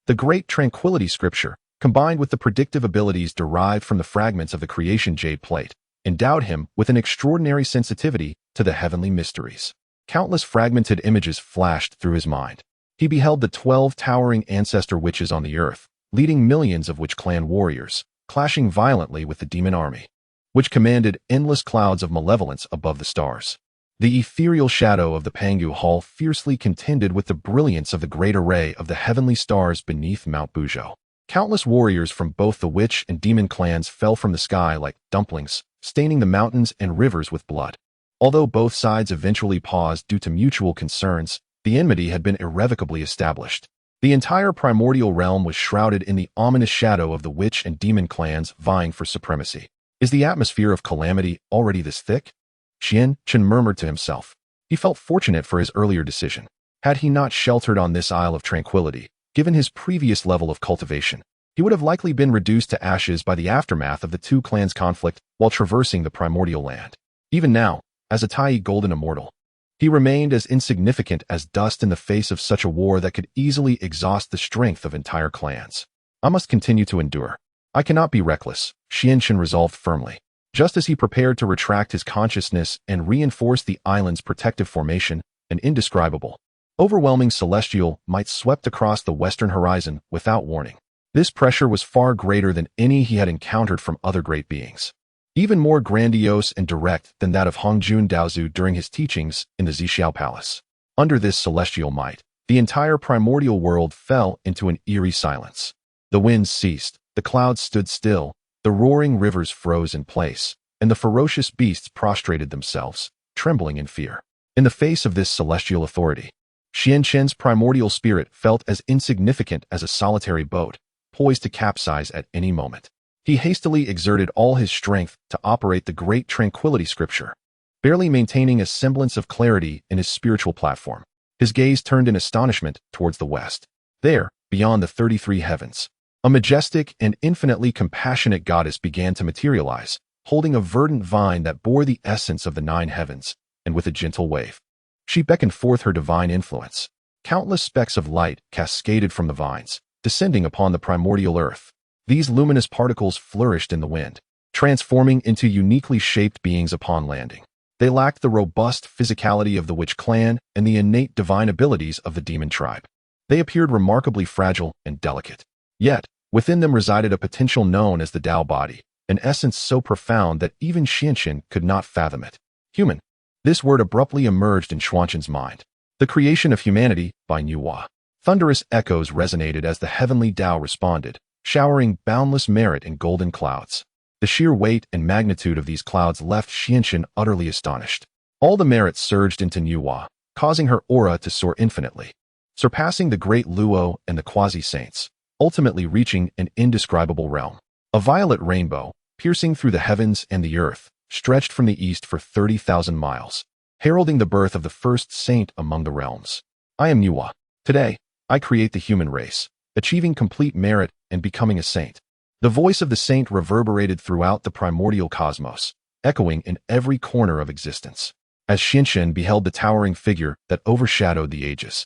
The great tranquility scripture, combined with the predictive abilities derived from the fragments of the Creation Jade Plate, endowed him with an extraordinary sensitivity to the heavenly mysteries. Countless fragmented images flashed through his mind. He beheld the 12 towering ancestor witches on the earth, leading millions of witch clan warriors, clashing violently with the demon army, which commanded endless clouds of malevolence above the stars. The ethereal shadow of the Pangu Hall fiercely contended with the brilliance of the great array of the heavenly stars beneath Mount Buzhou. Countless warriors from both the witch and demon clans fell from the sky like dumplings, staining the mountains and rivers with blood. Although both sides eventually paused due to mutual concerns, the enmity had been irrevocably established. The entire primordial realm was shrouded in the ominous shadow of the witch and demon clans vying for supremacy. Is the atmosphere of calamity already this thick? Chen murmured to himself. He felt fortunate for his earlier decision. Had he not sheltered on this Isle of Tranquility, given his previous level of cultivation, he would have likely been reduced to ashes by the aftermath of the two clans' conflict while traversing the primordial land. Even now, as a Tai Golden Immortal, he remained as insignificant as dust in the face of such a war that could easily exhaust the strength of entire clans. I must continue to endure. I cannot be reckless, Xianxin resolved firmly. Just as he prepared to retract his consciousness and reinforce the island's protective formation, an indescribable, overwhelming celestial might swept across the western horizon without warning. This pressure was far greater than any he had encountered from other great beings. Even more grandiose and direct than that of Hongjun Daozu during his teachings in the Zixiao Palace. Under this celestial might, the entire primordial world fell into an eerie silence. The winds ceased, the clouds stood still, the roaring rivers froze in place, and the ferocious beasts prostrated themselves, trembling in fear. In the face of this celestial authority, Xianxin's primordial spirit felt as insignificant as a solitary boat, poised to capsize at any moment. He hastily exerted all his strength to operate the great tranquility scripture, barely maintaining a semblance of clarity in his spiritual platform. His gaze turned in astonishment towards the west. There, beyond the 33 heavens, A majestic and infinitely compassionate goddess began to materialize, holding a verdant vine that bore the essence of the 9 heavens, and with a gentle wave, she beckoned forth her divine influence. Countless specks of light cascaded from the vines, descending upon the primordial earth. These luminous particles flourished in the wind, transforming into uniquely shaped beings upon landing. They lacked the robust physicality of the witch clan and the innate divine abilities of the demon tribe. They appeared remarkably fragile and delicate. Yet, within them resided a potential known as the Dao body, an essence so profound that even Xianxin could not fathom it. Human. This word abruptly emerged in Xuanzhen's mind. The creation of humanity by Nuwa. Thunderous echoes resonated as the Heavenly Dao responded, showering boundless merit in golden clouds. The sheer weight and magnitude of these clouds left Xianxin utterly astonished. All the merit surged into Nuwa, causing her aura to soar infinitely, surpassing the great Luo and the quasi-saints, ultimately reaching an indescribable realm. A violet rainbow, piercing through the heavens and the earth, stretched from the east for 30,000 miles, heralding the birth of the first saint among the realms. I am Nuwa. Today, I create the human race, achieving complete merit and becoming a saint. The voice of the saint reverberated throughout the primordial cosmos, echoing in every corner of existence. As Xianxin beheld the towering figure that overshadowed the ages,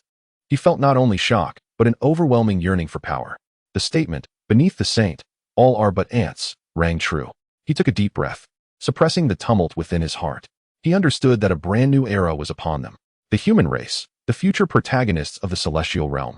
he felt not only shock, but an overwhelming yearning for power. The statement, "Beneath the saint, all are but ants," rang true. He took a deep breath, suppressing the tumult within his heart. He understood that a brand new era was upon them. The human race, the future protagonists of the celestial realm,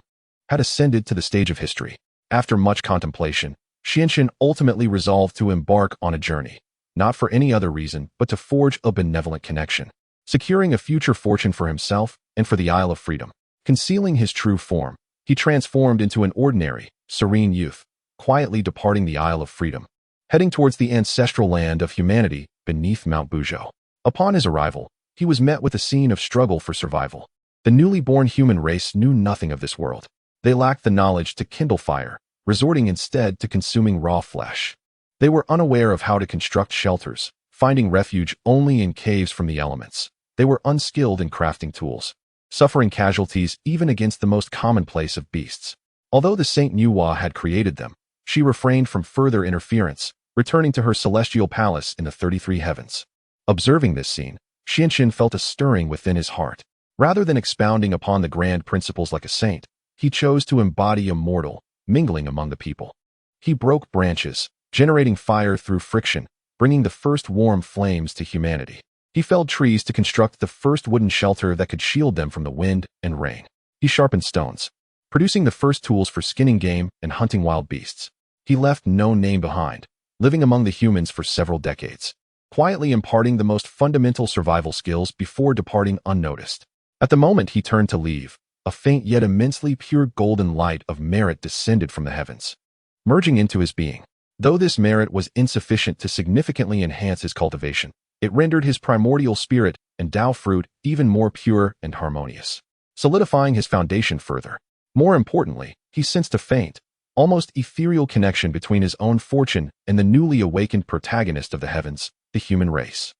had ascended to the stage of history. After much contemplation, Xianxin ultimately resolved to embark on a journey, not for any other reason but to forge a benevolent connection, securing a future fortune for himself and for the Isle of Freedom. Concealing his true form, he transformed into an ordinary, serene youth, quietly departing the Isle of Freedom, heading towards the ancestral land of humanity beneath Mount Buzhou. Upon his arrival, he was met with a scene of struggle for survival. The newly born human race knew nothing of this world. They lacked the knowledge to kindle fire, resorting instead to consuming raw flesh. They were unaware of how to construct shelters, finding refuge only in caves from the elements. They were unskilled in crafting tools, suffering casualties even against the most commonplace of beasts. Although the Saint Nuwa had created them, she refrained from further interference, returning to her celestial palace in the 33 heavens. Observing this scene, Xianxin felt a stirring within his heart. Rather than expounding upon the grand principles like a saint, he chose to embody a mortal, mingling among the people. He broke branches, generating fire through friction, bringing the first warm flames to humanity. He felled trees to construct the first wooden shelter that could shield them from the wind and rain. He sharpened stones, producing the first tools for skinning game and hunting wild beasts. He left no name behind, living among the humans for several decades, quietly imparting the most fundamental survival skills before departing unnoticed. At the moment he turned to leave, a faint yet immensely pure golden light of merit descended from the heavens, merging into his being. Though this merit was insufficient to significantly enhance his cultivation, it rendered his primordial spirit and Dao fruit even more pure and harmonious, solidifying his foundation further. More importantly, he sensed a faint, almost ethereal connection between his own fortune and the newly awakened protagonist of the heavens, the human race.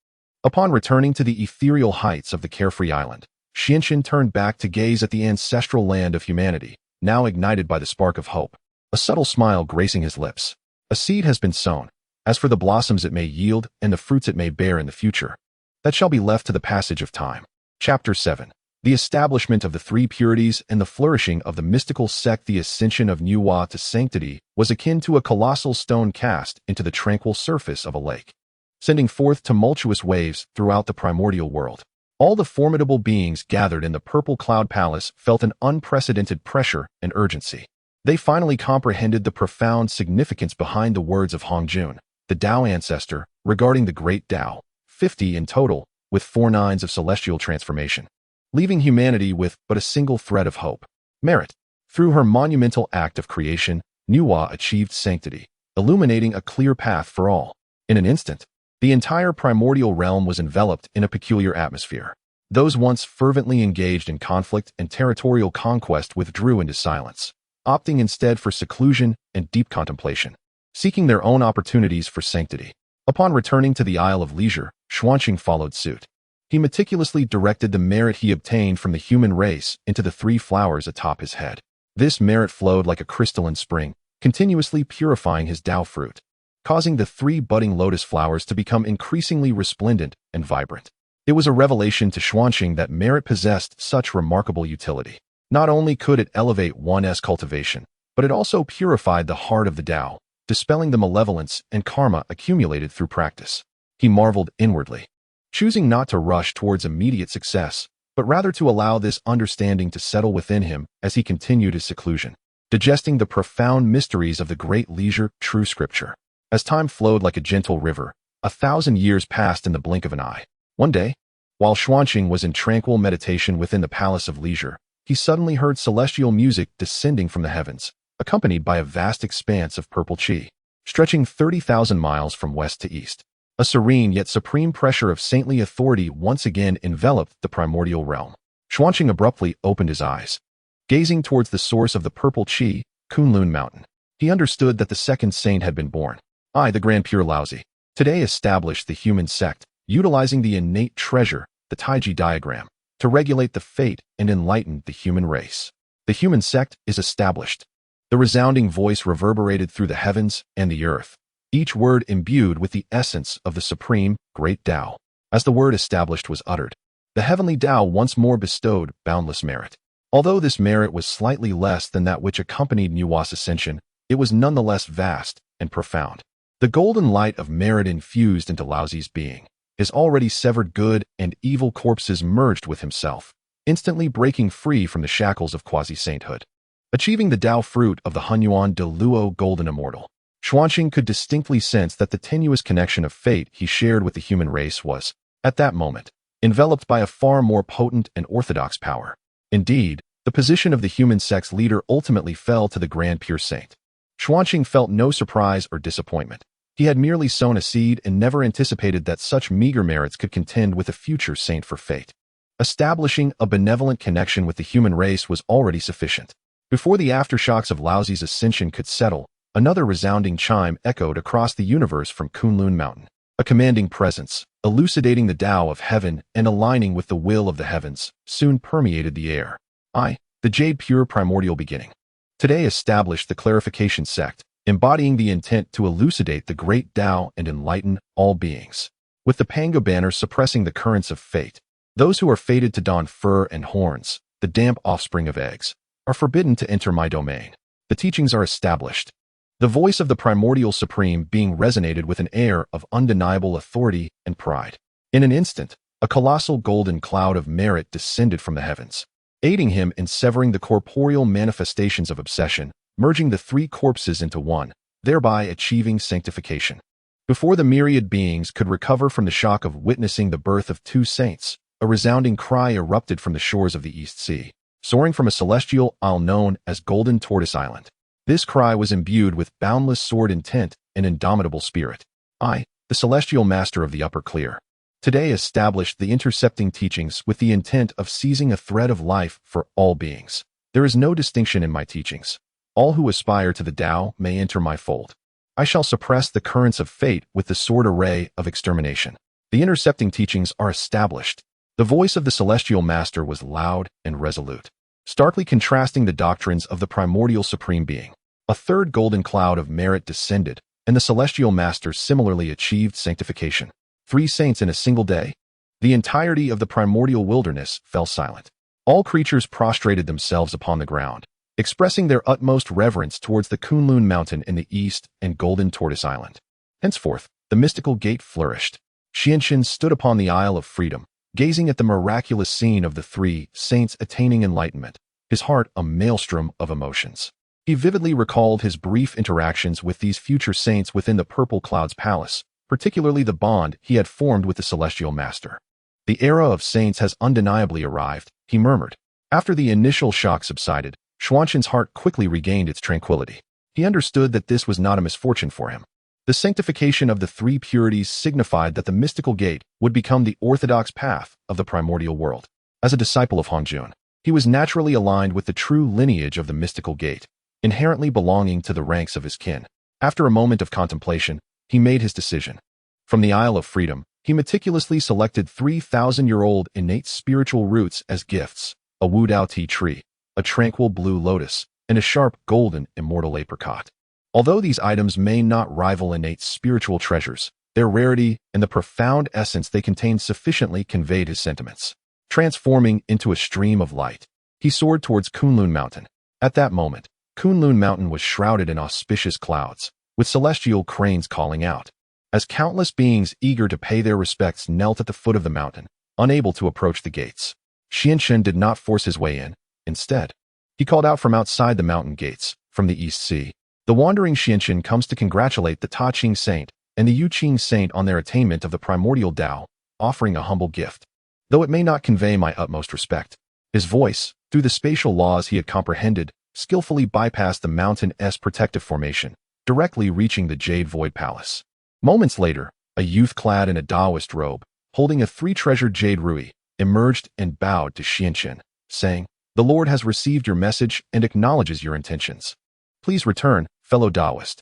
Upon returning to the ethereal heights of the carefree island, Xianxin turned back to gaze at the ancestral land of humanity, now ignited by the spark of hope, a subtle smile gracing his lips. A seed has been sown. As for the blossoms it may yield and the fruits it may bear in the future, that shall be left to the passage of time. Chapter 7. The establishment of the three purities and the flourishing of the mystical sect. The ascension of Nuwa to sanctity was akin to a colossal stone cast into the tranquil surface of a lake, sending forth tumultuous waves throughout the primordial world. All the formidable beings gathered in the purple cloud palace felt an unprecedented pressure and urgency. They finally comprehended the profound significance behind the words of Hongjun, the Dao ancestor, regarding the great Dao, 50 in total, with 4 nines of celestial transformation, leaving humanity with but a single thread of hope, merit. Through her monumental act of creation, Nuwa achieved sanctity, illuminating a clear path for all. In an instant, the entire primordial realm was enveloped in a peculiar atmosphere. Those once fervently engaged in conflict and territorial conquest withdrew into silence, opting instead for seclusion and deep contemplation, seeking their own opportunities for sanctity. Upon returning to the Isle of Leisure, Xuanqing followed suit. He meticulously directed the merit he obtained from the human race into the 3 flowers atop his head. This merit flowed like a crystalline spring, continuously purifying his Dao fruit, causing the 3 budding lotus flowers to become increasingly resplendent and vibrant. It was a revelation to Xuanqing that merit possessed such remarkable utility. Not only could it elevate one's cultivation, but it also purified the heart of the Dao, dispelling the malevolence and karma accumulated through practice. He marveled inwardly, choosing not to rush towards immediate success, but rather to allow this understanding to settle within him as he continued his seclusion, digesting the profound mysteries of the great leisure, true scripture. As time flowed like a gentle river, 1,000 years passed in the blink of an eye. One day, while Xuanqing was in tranquil meditation within the Palace of Leisure, he suddenly heard celestial music descending from the heavens, accompanied by a vast expanse of purple qi, stretching 30,000 miles from west to east. A serene yet supreme pressure of saintly authority once again enveloped the primordial realm. Xuanqing abruptly opened his eyes. Gazing towards the source of the purple qi, Kunlun Mountain, he understood that the second saint had been born. I, the Grand Pure Laozi, today established the human sect, utilizing the innate treasure, the Taiji diagram, to regulate the fate and enlighten the human race. The human sect is established. The resounding voice reverberated through the heavens and the earth, each word imbued with the essence of the supreme, great Dao. As the word established was uttered, the Heavenly Dao once more bestowed boundless merit. Although this merit was slightly less than that which accompanied Nuwa's ascension, it was nonetheless vast and profound. The golden light of merit infused into Laozi's being. His already severed good and evil corpses merged with himself, instantly breaking free from the shackles of quasi-sainthood. Achieving the Dao fruit of the Hongjun de Luo golden immortal, Xuanqing could distinctly sense that the tenuous connection of fate he shared with the human race was, at that moment, enveloped by a far more potent and orthodox power. Indeed, the position of the human sect's leader ultimately fell to the Grand Pure Saint. Xuanqing felt no surprise or disappointment. He had merely sown a seed and never anticipated that such meager merits could contend with a future saint for fate. Establishing a benevolent connection with the human race was already sufficient. Before the aftershocks of Laozi's ascension could settle, another resounding chime echoed across the universe from Kunlun Mountain. A commanding presence, elucidating the Dao of heaven and aligning with the will of the heavens, soon permeated the air. I, the Jade Pure Primordial Beginning, today established the Clarification Sect, embodying the intent to elucidate the great Dao and enlighten all beings. With the Pangu banner suppressing the currents of fate, those who are fated to don fur and horns, the damp offspring of eggs, are forbidden to enter my domain. The teachings are established. The voice of the primordial supreme being resonated with an air of undeniable authority and pride. In an instant, a colossal golden cloud of merit descended from the heavens, aiding him in severing the corporeal manifestations of obsession, merging the 3 corpses into one, thereby achieving sanctification. Before the myriad beings could recover from the shock of witnessing the birth of 2 saints, a resounding cry erupted from the shores of the East Sea, soaring from a celestial isle known as Golden Tortoise Island. This cry was imbued with boundless sword intent and indomitable spirit. I, the celestial master of the upper clear, today established the intercepting teachings with the intent of seizing a thread of life for all beings. There is no distinction in my teachings. All who aspire to the Dao may enter my fold. I shall suppress the currents of fate with the sword array of extermination. The intercepting teachings are established. The voice of the celestial master was loud and resolute, starkly contrasting the doctrines of the primordial supreme being. A third golden cloud of merit descended, and the celestial master similarly achieved sanctification. 3 saints in a single day? The entirety of the primordial wilderness fell silent. All creatures prostrated themselves upon the ground, expressing their utmost reverence towards the Kunlun Mountain in the east and Golden Tortoise Island. Henceforth, the mystical gate flourished. Xianqin stood upon the Isle of Freedom, gazing at the miraculous scene of the 3 saints attaining enlightenment, his heart a maelstrom of emotions. He vividly recalled his brief interactions with these future saints within the Purple Cloud's palace, particularly the bond he had formed with the celestial master. The era of saints has undeniably arrived, he murmured. After the initial shock subsided, Xuanqin's heart quickly regained its tranquility. He understood that this was not a misfortune for him. The sanctification of the 3 purities signified that the mystical gate would become the orthodox path of the primordial world. As a disciple of Hongjun, he was naturally aligned with the true lineage of the mystical gate, inherently belonging to the ranks of his kin. After a moment of contemplation, he made his decision. From the Isle of Freedom, he meticulously selected 3,000-year-old innate spiritual roots as gifts: a Wu Dao tea tree, a tranquil blue lotus, and a sharp golden immortal apricot. Although these items may not rival innate spiritual treasures, their rarity and the profound essence they contained sufficiently conveyed his sentiments. Transforming into a stream of light, he soared towards Kunlun Mountain. At that moment, Kunlun Mountain was shrouded in auspicious clouds, with celestial cranes calling out. As countless beings eager to pay their respects knelt at the foot of the mountain, unable to approach the gates, Lin Chen did not force his way in. Instead, he called out from outside the mountain gates, from the East Sea. The wandering Lin Chen comes to congratulate the Ta Ching Saint and the Yuqing Saint on their attainment of the primordial Dao, offering a humble gift. Though it may not convey my utmost respect, his voice, through the spatial laws he had comprehended, skillfully bypassed the mountain's protective formation, directly reaching the Jade Void Palace. Moments later, a youth clad in a Daoist robe, holding a three-treasured jade rui, emerged and bowed to Lin Chen, saying, "The Lord has received your message and acknowledges your intentions. Please return, fellow Daoist."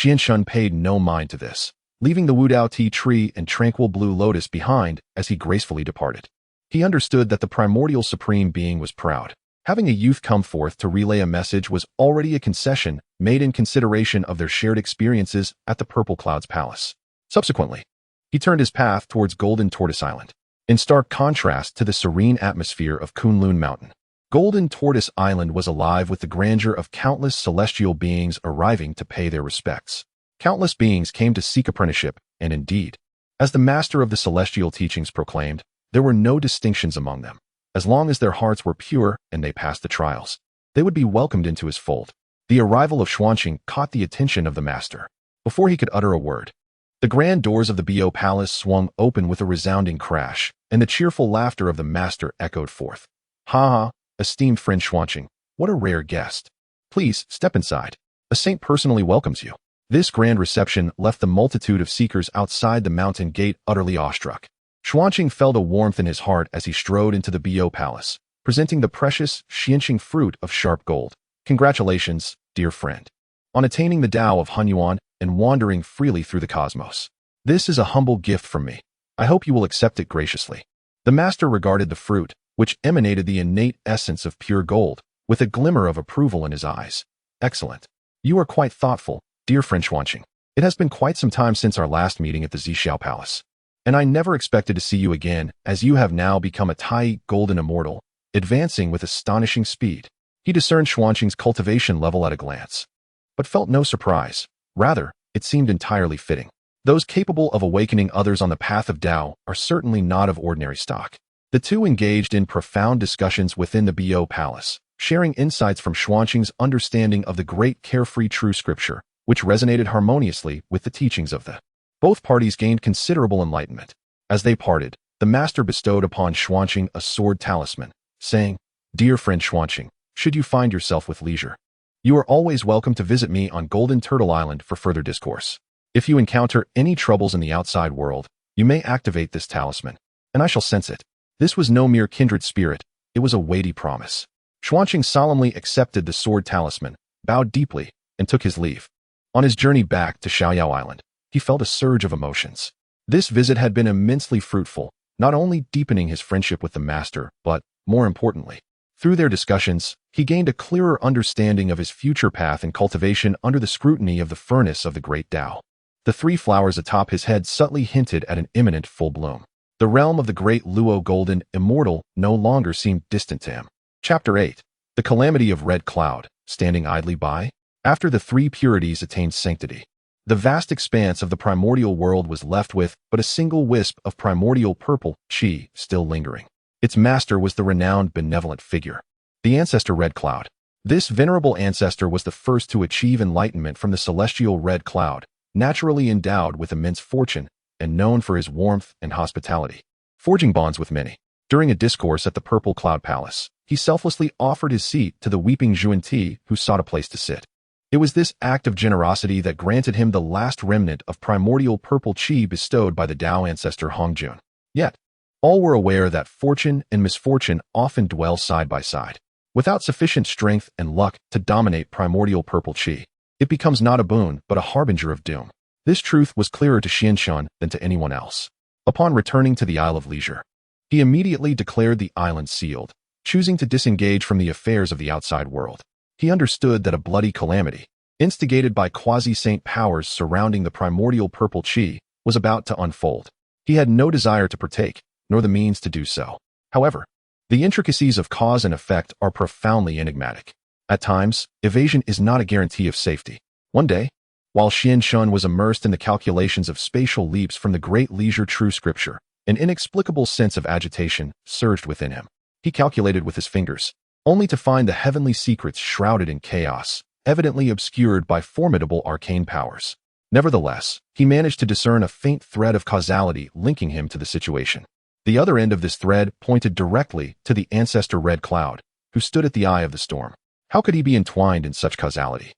Lin Chen paid no mind to this, leaving the Wudao tea tree and tranquil blue lotus behind as he gracefully departed. He understood that the primordial supreme being was proud. Having a youth come forth to relay a message was already a concession made in consideration of their shared experiences at the Purple Cloud's palace. Subsequently, he turned his path towards Golden Tortoise Island. In stark contrast to the serene atmosphere of Kunlun Mountain, Golden Tortoise Island was alive with the grandeur of countless celestial beings arriving to pay their respects. Countless beings came to seek apprenticeship, and indeed, as the master of the celestial teachings proclaimed, there were no distinctions among them. As long as their hearts were pure and they passed the trials, they would be welcomed into his fold. The arrival of Xuanqing caught the attention of the master. Before he could utter a word, the grand doors of the Bo Palace swung open with a resounding crash, and the cheerful laughter of the master echoed forth. "Ha ha, esteemed friend Xuanqing, what a rare guest. Please, step inside. A saint personally welcomes you." This grand reception left the multitude of seekers outside the mountain gate utterly awestruck. Xuanqing felt a warmth in his heart as he strode into the Bo Palace, presenting the precious Xianqing fruit of sharp gold. "Congratulations, dear friend, on attaining the Dao of Hongjun and wandering freely through the cosmos. This is a humble gift from me. I hope you will accept it graciously." The master regarded the fruit, which emanated the innate essence of pure gold, with a glimmer of approval in his eyes. "Excellent. You are quite thoughtful, dear friend Xuanqing. It has been quite some time since our last meeting at the Zixiao Palace, and I never expected to see you again, as you have now become a Tai golden immortal, advancing with astonishing speed." He discerned Xuanqing's cultivation level at a glance, but felt no surprise. Rather, it seemed entirely fitting. Those capable of awakening others on the path of Dao are certainly not of ordinary stock. The two engaged in profound discussions within the Bo Palace, sharing insights from Xuanqing's understanding of the great carefree true scripture, which resonated harmoniously with the teachings of the. Both parties gained considerable enlightenment. As they parted, the master bestowed upon Xuanqing a sword talisman, saying, "Dear friend Xuanqing, should you find yourself with leisure, you are always welcome to visit me on Golden Turtle Island for further discourse. If you encounter any troubles in the outside world, you may activate this talisman, and I shall sense it." This was no mere kindred spirit, it was a weighty promise. Xuanqing solemnly accepted the sword talisman, bowed deeply, and took his leave. On his journey back to Xiaoyao Island, he felt a surge of emotions. This visit had been immensely fruitful, not only deepening his friendship with the master, but, more importantly, through their discussions, he gained a clearer understanding of his future path and cultivation under the scrutiny of the furnace of the great Dao. The three flowers atop his head subtly hinted at an imminent full bloom. The realm of the great Luo Golden Immortal no longer seemed distant to him. Chapter 8. The Calamity of Red Cloud, standing idly by. After the three purities attained sanctity, the vast expanse of the primordial world was left with but a single wisp of primordial purple qi still lingering. Its master was the renowned benevolent figure, the ancestor Red Cloud. This venerable ancestor was the first to achieve enlightenment from the celestial Red Cloud, naturally endowed with immense fortune and known for his warmth and hospitality, forging bonds with many. During a discourse at the Purple Cloud Palace, he selflessly offered his seat to the weeping Zhuan who sought a place to sit. It was this act of generosity that granted him the last remnant of primordial purple qi bestowed by the Dao ancestor Hongjun. Yet, all were aware that fortune and misfortune often dwell side by side. Without sufficient strength and luck to dominate primordial purple qi, it becomes not a boon but a harbinger of doom. This truth was clearer to Lin Chen than to anyone else. Upon returning to the Isle of Leisure, he immediately declared the island sealed, choosing to disengage from the affairs of the outside world. He understood that a bloody calamity, instigated by quasi-saint powers surrounding the primordial purple chi, was about to unfold. He had no desire to partake, nor the means to do so. However, the intricacies of cause and effect are profoundly enigmatic. At times, evasion is not a guarantee of safety. One day, while Lin Chen was immersed in the calculations of spatial leaps from the great leisure true scripture, an inexplicable sense of agitation surged within him. He calculated with his fingers, only to find the heavenly secrets shrouded in chaos, evidently obscured by formidable arcane powers. Nevertheless, he managed to discern a faint thread of causality linking him to the situation. The other end of this thread pointed directly to the ancestor Red Cloud, who stood at the eye of the storm. How could he be entwined in such causality?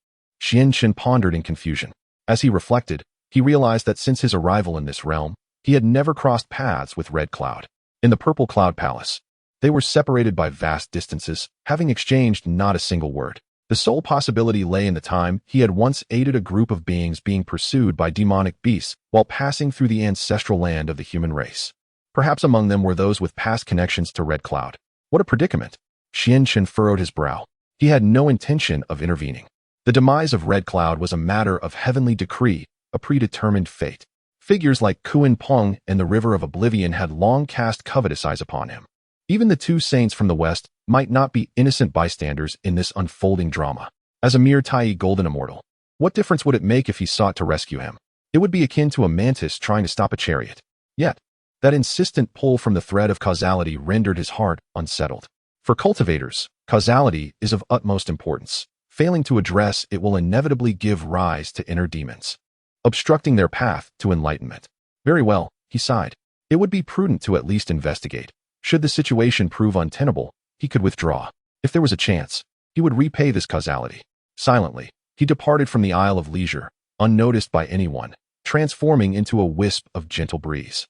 Lin Chen pondered in confusion. As he reflected, he realized that since his arrival in this realm, he had never crossed paths with Red Cloud. In the Purple Cloud Palace, they were separated by vast distances, having exchanged not a single word. The sole possibility lay in the time he had once aided a group of beings being pursued by demonic beasts while passing through the ancestral land of the human race. Perhaps among them were those with past connections to Red Cloud. What a predicament! Lin Chen furrowed his brow. He had no intention of intervening. The demise of Red Cloud was a matter of heavenly decree, a predetermined fate. Figures like Kuan Peng and the River of Oblivion had long cast covetous eyes upon him. Even the two saints from the west might not be innocent bystanders in this unfolding drama. As a mere Tai golden immortal, what difference would it make if he sought to rescue him? It would be akin to a mantis trying to stop a chariot. Yet, that insistent pull from the thread of causality rendered his heart unsettled. For cultivators, causality is of utmost importance. Failing to address it will inevitably give rise to inner demons, obstructing their path to enlightenment. Very well, he sighed. It would be prudent to at least investigate. Should the situation prove untenable, he could withdraw. If there was a chance, he would repay this causality. Silently, he departed from the Isle of Leisure, unnoticed by anyone, transforming into a wisp of gentle breeze.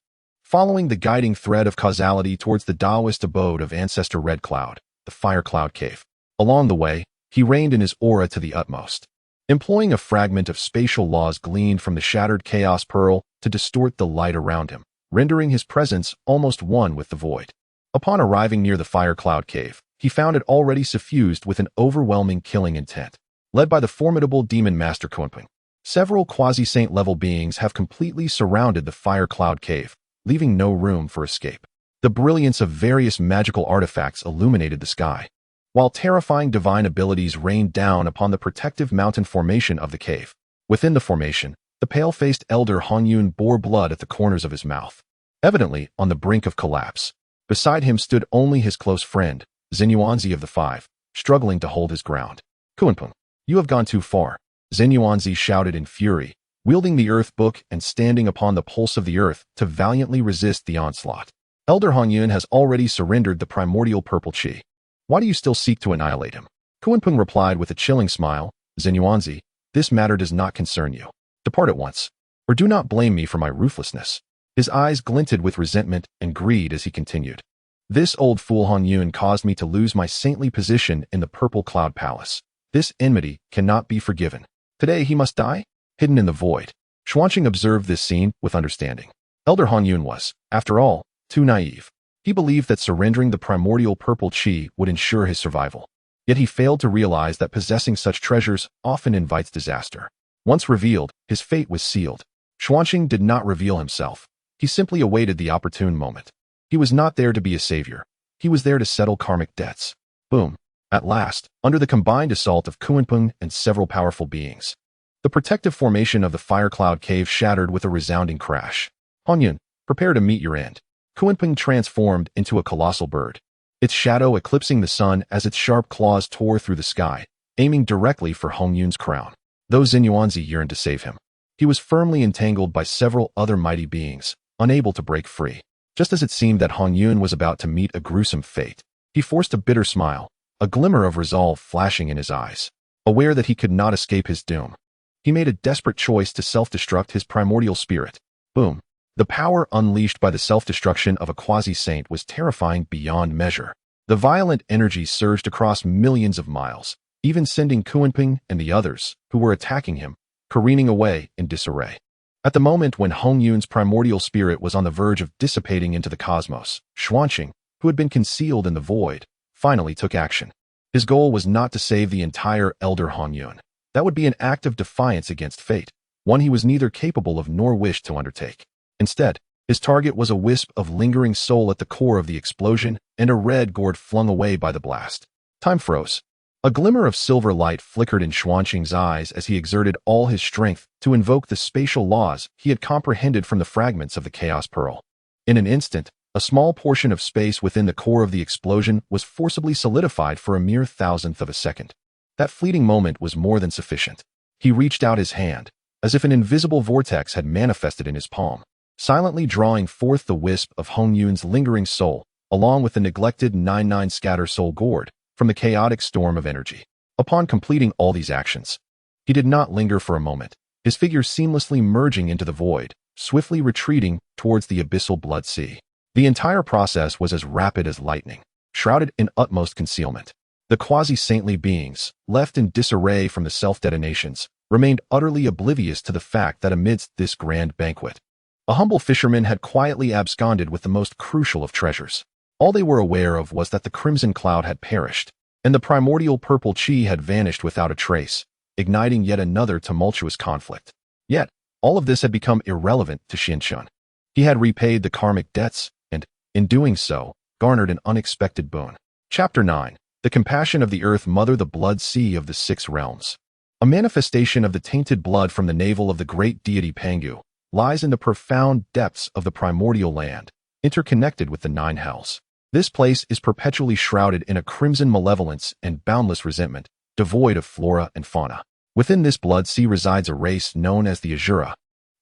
Following the guiding thread of causality towards the Daoist abode of Ancestor Red Cloud, the Fire Cloud Cave. Along the way, he reined in his aura to the utmost, employing a fragment of spatial laws gleaned from the shattered chaos pearl to distort the light around him, rendering his presence almost one with the void. Upon arriving near the Fire Cloud Cave, he found it already suffused with an overwhelming killing intent, led by the formidable demon master Kunpeng. Several quasi-saint level beings have completely surrounded the Fire Cloud Cave, leaving no room for escape. The brilliance of various magical artifacts illuminated the sky, while terrifying divine abilities rained down upon the protective mountain formation of the cave. Within the formation, the pale-faced elder Hongjun bore blood at the corners of his mouth, evidently on the brink of collapse. Beside him stood only his close friend, Zinyuanzi of the Five, struggling to hold his ground. Kunpeng, you have gone too far, Zinyuanzi shouted in fury, wielding the earth book and standing upon the pulse of the earth to valiantly resist the onslaught. Elder Hongjun has already surrendered the primordial purple chi. Why do you still seek to annihilate him? Kunpeng replied with a chilling smile, Zinyuanzi, this matter does not concern you. Depart at once, or do not blame me for my ruthlessness. His eyes glinted with resentment and greed as he continued. This old fool Hongjun caused me to lose my saintly position in the Purple Cloud Palace. This enmity cannot be forgiven. Today he must die? Hidden in the void. Xuanqing observed this scene with understanding. Elder Hongjun was, after all, too naive. He believed that surrendering the primordial purple chi would ensure his survival. Yet he failed to realize that possessing such treasures often invites disaster. Once revealed, his fate was sealed. Xuanqing did not reveal himself. He simply awaited the opportune moment. He was not there to be a savior. He was there to settle karmic debts. Boom. At last, under the combined assault of Kunpeng and several powerful beings, the protective formation of the Fire Cloud Cave shattered with a resounding crash. Hongjun, prepare to meet your end. Kunpeng transformed into a colossal bird, its shadow eclipsing the sun as its sharp claws tore through the sky, aiming directly for Hongyun's crown. Though Zinyuanzi yearned to save him, he was firmly entangled by several other mighty beings, unable to break free. Just as it seemed that Hongjun was about to meet a gruesome fate, he forced a bitter smile, a glimmer of resolve flashing in his eyes. Aware that he could not escape his doom, he made a desperate choice to self-destruct his primordial spirit. Boom. The power unleashed by the self-destruction of a quasi-saint was terrifying beyond measure. The violent energy surged across millions of miles, even sending Kunpeng and the others, who were attacking him, careening away in disarray. At the moment when Hongyun's primordial spirit was on the verge of dissipating into the cosmos, Xuanqing, who had been concealed in the void, finally took action. His goal was not to save the entire Elder Hongjun, That would be an act of defiance against fate, one he was neither capable of nor wished to undertake. Instead, his target was a wisp of lingering soul at the core of the explosion and a red gourd flung away by the blast. Time froze. A glimmer of silver light flickered in Xuanqing's eyes as he exerted all his strength to invoke the spatial laws he had comprehended from the fragments of the Chaos Pearl. In an instant, a small portion of space within the core of the explosion was forcibly solidified for a mere thousandth of a second. That fleeting moment was more than sufficient. He reached out his hand, as if an invisible vortex had manifested in his palm, silently drawing forth the wisp of Hongjun's lingering soul, along with the neglected 99 scatter soul gourd, from the chaotic storm of energy. Upon completing all these actions, he did not linger for a moment, his figure seamlessly merging into the void, swiftly retreating towards the abyssal blood sea. The entire process was as rapid as lightning, shrouded in utmost concealment. The quasi-saintly beings, left in disarray from the self-detonations, remained utterly oblivious to the fact that amidst this grand banquet, a humble fisherman had quietly absconded with the most crucial of treasures. All they were aware of was that the crimson cloud had perished, and the primordial purple chi had vanished without a trace, igniting yet another tumultuous conflict. Yet, all of this had become irrelevant to Xianchun. He had repaid the karmic debts, and, in doing so, garnered an unexpected boon. Chapter 9. The Compassion of the Earth Mother, the Blood Sea of the Six Realms. A manifestation of the tainted blood from the navel of the great deity Pangu lies in the profound depths of the primordial land, interconnected with the nine hells. This place is perpetually shrouded in a crimson malevolence and boundless resentment, devoid of flora and fauna. Within this blood sea resides a race known as the Azura,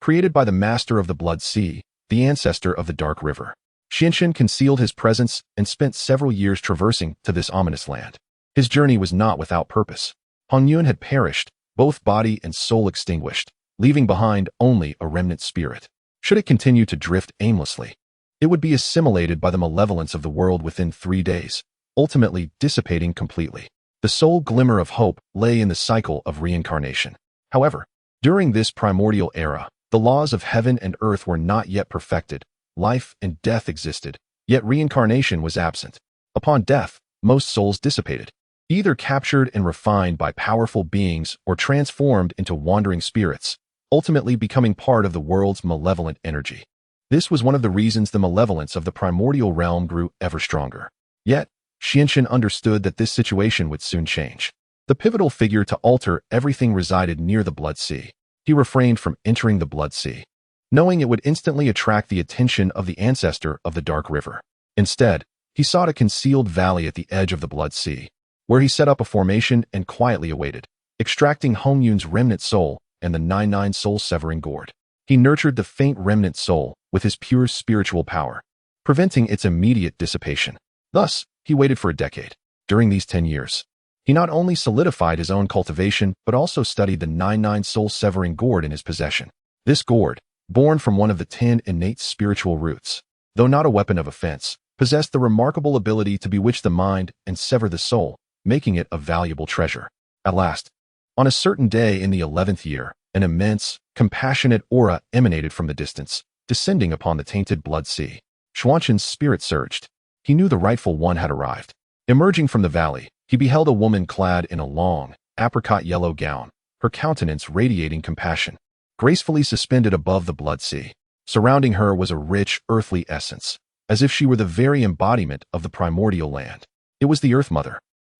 created by the master of the blood sea, the ancestor of the dark river. Xianchun concealed his presence and spent several years traversing to this ominous land. His journey was not without purpose. Hongjun had perished, both body and soul extinguished, leaving behind only a remnant spirit. Should it continue to drift aimlessly, it would be assimilated by the malevolence of the world within 3 days, ultimately dissipating completely. The sole glimmer of hope lay in the cycle of reincarnation. However, during this primordial era, the laws of heaven and earth were not yet perfected. Life and death existed, yet reincarnation was absent. Upon death, most souls dissipated, either captured and refined by powerful beings or transformed into wandering spirits, ultimately becoming part of the world's malevolent energy. This was one of the reasons the malevolence of the primordial realm grew ever stronger. Yet, Xianchun understood that this situation would soon change. The pivotal figure to alter everything resided near the Blood Sea. He refrained from entering the Blood Sea, knowing it would instantly attract the attention of the ancestor of the Dark River. Instead, he sought a concealed valley at the edge of the Blood Sea, where he set up a formation and quietly awaited, extracting Hongjun's remnant soul and the 99 soul-severing gourd. He nurtured the faint remnant soul with his pure spiritual power, preventing its immediate dissipation. Thus, he waited for a decade. During these 10 years, he not only solidified his own cultivation, but also studied the 99 soul-severing gourd in his possession. This gourd, born from one of the 10 innate spiritual roots, though not a weapon of offense, possessed the remarkable ability to bewitch the mind and sever the soul, making it a valuable treasure. At last, on a certain day in the 11th year, an immense, compassionate aura emanated from the distance, descending upon the tainted blood sea. Xuanchun's spirit surged. He knew the rightful one had arrived. Emerging from the valley, he beheld a woman clad in a long, apricot-yellow gown, her countenance radiating compassion, gracefully suspended above the blood sea. Surrounding her was a rich, earthly essence, as if she were the very embodiment of the primordial land. It was the Earth Mother,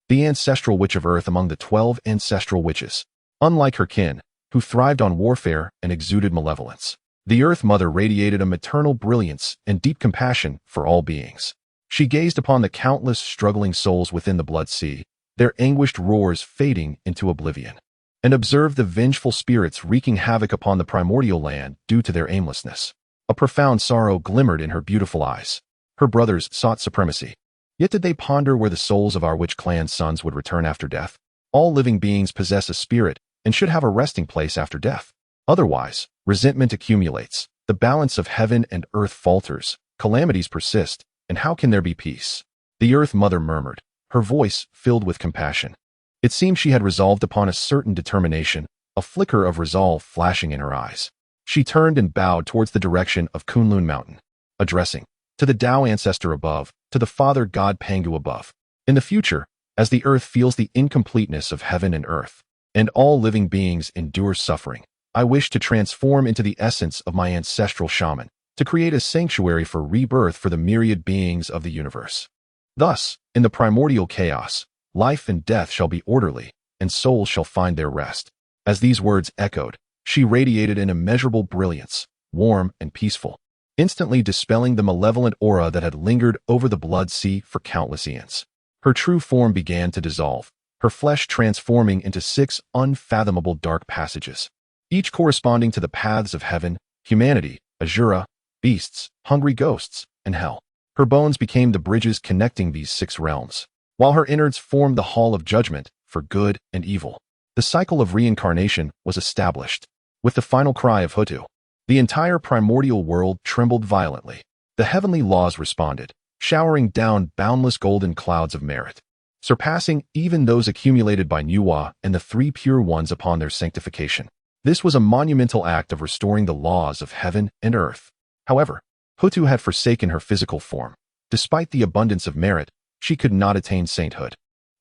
the ancestral witch of Earth among the 12 ancestral witches. Unlike her kin, who thrived on warfare and exuded malevolence, the Earth Mother radiated a maternal brilliance and deep compassion for all beings. She gazed upon the countless struggling souls within the blood sea, their anguished roars fading into oblivion, and observed the vengeful spirits wreaking havoc upon the primordial land due to their aimlessness. A profound sorrow glimmered in her beautiful eyes. Her brothers sought supremacy. Yet did they ponder where the souls of our witch clan's sons would return after death? All living beings possess a spirit and should have a resting place after death. Otherwise, resentment accumulates, the balance of heaven and earth falters, calamities persist, and how can there be peace? The Earth Mother murmured, her voice filled with compassion. It seemed she had resolved upon a certain determination, a flicker of resolve flashing in her eyes. She turned and bowed towards the direction of Kunlun Mountain, addressing, to the Dao ancestor above, to the Father God Pangu above. In the future, as the earth feels the incompleteness of heaven and earth, and all living beings endure suffering. I wish to transform into the essence of my ancestral shaman, to create a sanctuary for rebirth for the myriad beings of the universe. Thus, in the primordial chaos, life and death shall be orderly, and souls shall find their rest. As these words echoed, she radiated an immeasurable brilliance, warm and peaceful, instantly dispelling the malevolent aura that had lingered over the blood sea for countless eons. Her true form began to dissolve, her flesh transforming into 6 unfathomable dark passages, each corresponding to the paths of heaven, humanity, Azura, beasts, hungry ghosts, and hell. Her bones became the bridges connecting these 6 realms, while her innards formed the hall of judgment for good and evil. The cycle of reincarnation was established. With the final cry of Hutu, the entire primordial world trembled violently. The heavenly laws responded, showering down boundless golden clouds of merit, surpassing even those accumulated by Nuwa and the 3 pure ones upon their sanctification. This was a monumental act of restoring the laws of heaven and earth. However, Hutu had forsaken her physical form. Despite the abundance of merit, she could not attain sainthood.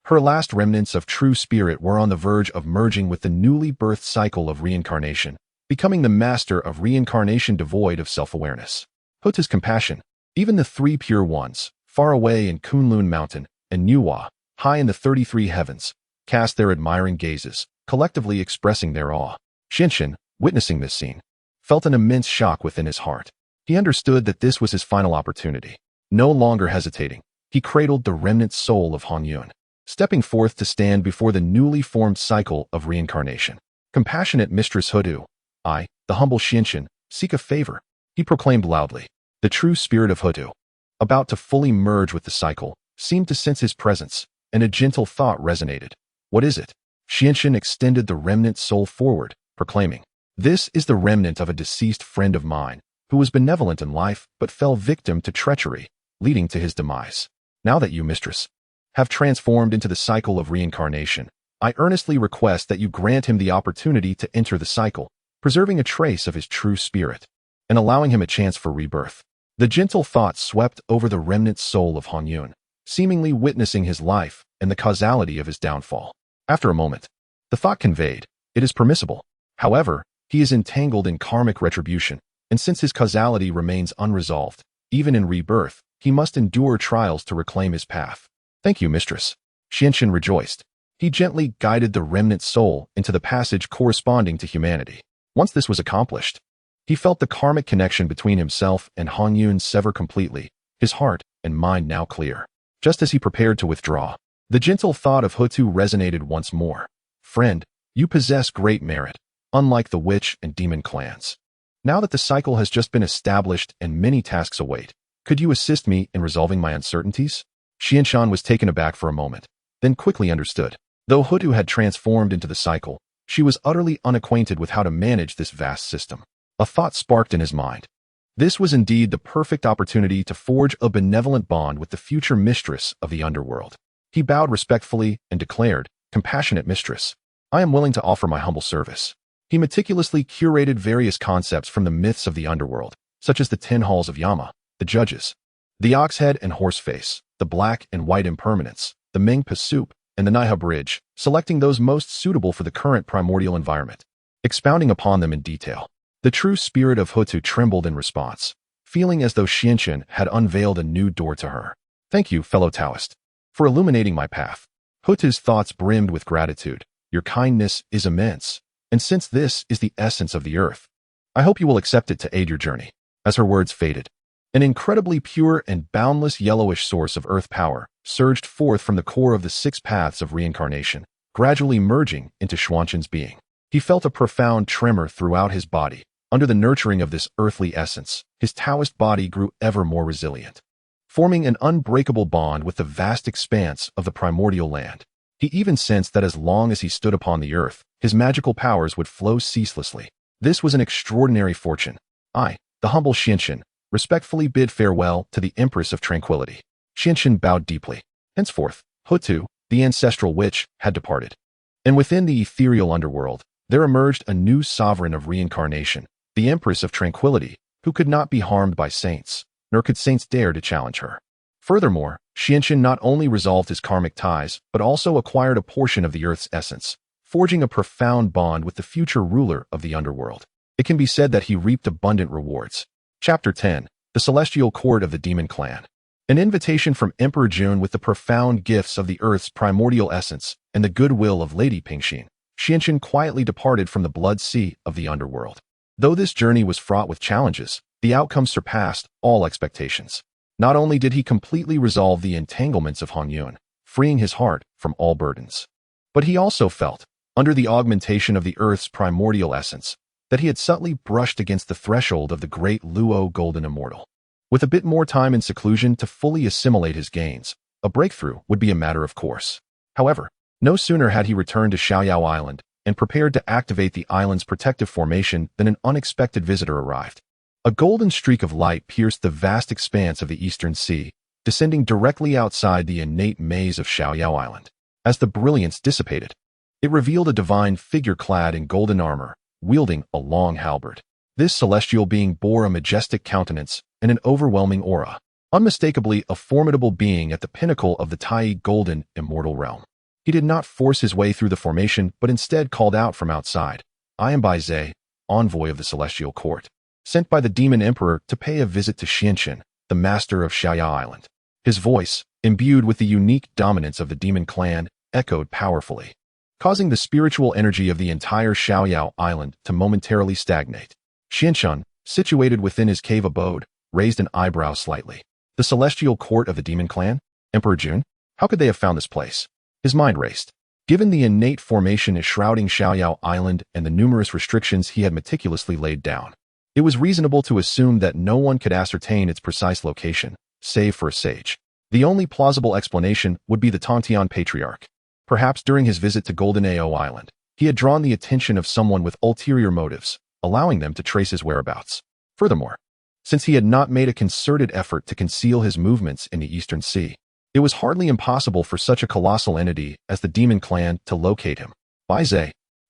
Her last remnants of true spirit were on the verge of merging with the newly birthed cycle of reincarnation, becoming the master of reincarnation devoid of self-awareness. Hutu's compassion, even the 3 pure ones, far away in Kunlun Mountain, and Nuwa, high in the 33 heavens, cast their admiring gazes, collectively expressing their awe. Xinshin, witnessing this scene, felt an immense shock within his heart. He understood that this was his final opportunity. No longer hesitating, he cradled the remnant soul of Hongjun, stepping forth to stand before the newly formed cycle of reincarnation. Compassionate Mistress Hutu, I, the humble Xinshin, seek a favor, he proclaimed loudly. The true spirit of Hutu, about to fully merge with the cycle, seemed to sense his presence, and a gentle thought resonated. What is it? Xinshin extended the remnant soul forward, proclaiming, this is the remnant of a deceased friend of mine, who was benevolent in life but fell victim to treachery, leading to his demise. Now that you, mistress, have transformed into the cycle of reincarnation, I earnestly request that you grant him the opportunity to enter the cycle, preserving a trace of his true spirit, and allowing him a chance for rebirth. The gentle thought swept over the remnant soul of Hongjun, seemingly witnessing his life and the causality of his downfall. After a moment, the thought conveyed, it is permissible. However, he is entangled in karmic retribution, and since his causality remains unresolved, even in rebirth, he must endure trials to reclaim his path. Thank you, mistress. Xinshin rejoiced. He gently guided the remnant soul into the passage corresponding to humanity. Once this was accomplished, he felt the karmic connection between himself and Hongjun sever completely, his heart and mind now clear. Just as he prepared to withdraw, the gentle thought of Hutu resonated once more. Friend, you possess great merit, unlike the witch and demon clans. Now that the cycle has just been established and many tasks await, could you assist me in resolving my uncertainties? Xinshan was taken aback for a moment, then quickly understood. Though Hutu had transformed into the cycle, she was utterly unacquainted with how to manage this vast system. A thought sparked in his mind. This was indeed the perfect opportunity to forge a benevolent bond with the future mistress of the underworld. He bowed respectfully and declared, compassionate mistress, I am willing to offer my humble service. He meticulously curated various concepts from the myths of the underworld, such as the 10 halls of Yama, the judges, the ox head and horse face, the black and white impermanence, the Mengpa soup, and the Naiha bridge, selecting those most suitable for the current primordial environment. Expounding upon them in detail, the true spirit of Hutu trembled in response, feeling as though Xinshin had unveiled a new door to her. Thank you, fellow Daoist, for illuminating my path. Hutu's thoughts brimmed with gratitude. Your kindness is immense, and since this is the essence of the earth, I hope you will accept it to aid your journey. As her words faded, an incredibly pure and boundless yellowish source of earth power surged forth from the core of the 6 paths of reincarnation, gradually merging into Xuanshin's being. He felt a profound tremor throughout his body. Under the nurturing of this earthly essence, his Taoist body grew ever more resilient, forming an unbreakable bond with the vast expanse of the primordial land. He even sensed that as long as he stood upon the earth, his magical powers would flow ceaselessly. This was an extraordinary fortune. I, the humble Xinshin, respectfully bid farewell to the Empress of Tranquility. Xinshin bowed deeply. Henceforth, Hutu, the ancestral witch, had departed. And within the ethereal underworld, there emerged a new sovereign of reincarnation, the Empress of Tranquility, who could not be harmed by saints, nor could saints dare to challenge her. Furthermore, Xinshin not only resolved his karmic ties, but also acquired a portion of the earth's essence, forging a profound bond with the future ruler of the underworld. It can be said that he reaped abundant rewards. Chapter 10. The Celestial Court of the Demon Clan. An invitation from Emperor Jun with the profound gifts of the Earth's primordial essence and the goodwill of Lady Pingxin, Xianchen quietly departed from the blood sea of the underworld. Though this journey was fraught with challenges, the outcome surpassed all expectations. Not only did he completely resolve the entanglements of Hongjun, freeing his heart from all burdens, but he also felt, under the augmentation of the Earth's primordial essence, that he had subtly brushed against the threshold of the great Luo Golden Immortal. With a bit more time in seclusion to fully assimilate his gains, a breakthrough would be a matter of course. However, no sooner had he returned to Xiaoyao Island and prepared to activate the island's protective formation than an unexpected visitor arrived. A golden streak of light pierced the vast expanse of the eastern sea, descending directly outside the innate maze of Xiaoyao Island. As the brilliance dissipated, it revealed a divine figure clad in golden armor, wielding a long halberd. This celestial being bore a majestic countenance and an overwhelming aura, unmistakably a formidable being at the pinnacle of the Tai Golden Immortal Realm. He did not force his way through the formation, but instead called out from outside, "I am Bai, envoy of the Celestial Court, sent by the Demon Emperor to pay a visit to Xianchen, the master of Xiaoyao Island." His voice, imbued with the unique dominance of the demon clan, echoed powerfully, causing the spiritual energy of the entire Xiaoyao Island to momentarily stagnate. Xianchen, situated within his cave abode, raised an eyebrow slightly. The Celestial Court of the Demon Clan? Emperor Jun? How could they have found this place? His mind raced. Given the innate formation shrouding Xiaoyao Island and the numerous restrictions he had meticulously laid down, it was reasonable to assume that no one could ascertain its precise location, save for a sage. The only plausible explanation would be the Tontian Patriarch. Perhaps during his visit to Golden Ao Island, he had drawn the attention of someone with ulterior motives, allowing them to trace his whereabouts. Furthermore, since he had not made a concerted effort to conceal his movements in the Eastern Sea, it was hardly impossible for such a colossal entity as the Demon Clan to locate him. Bai,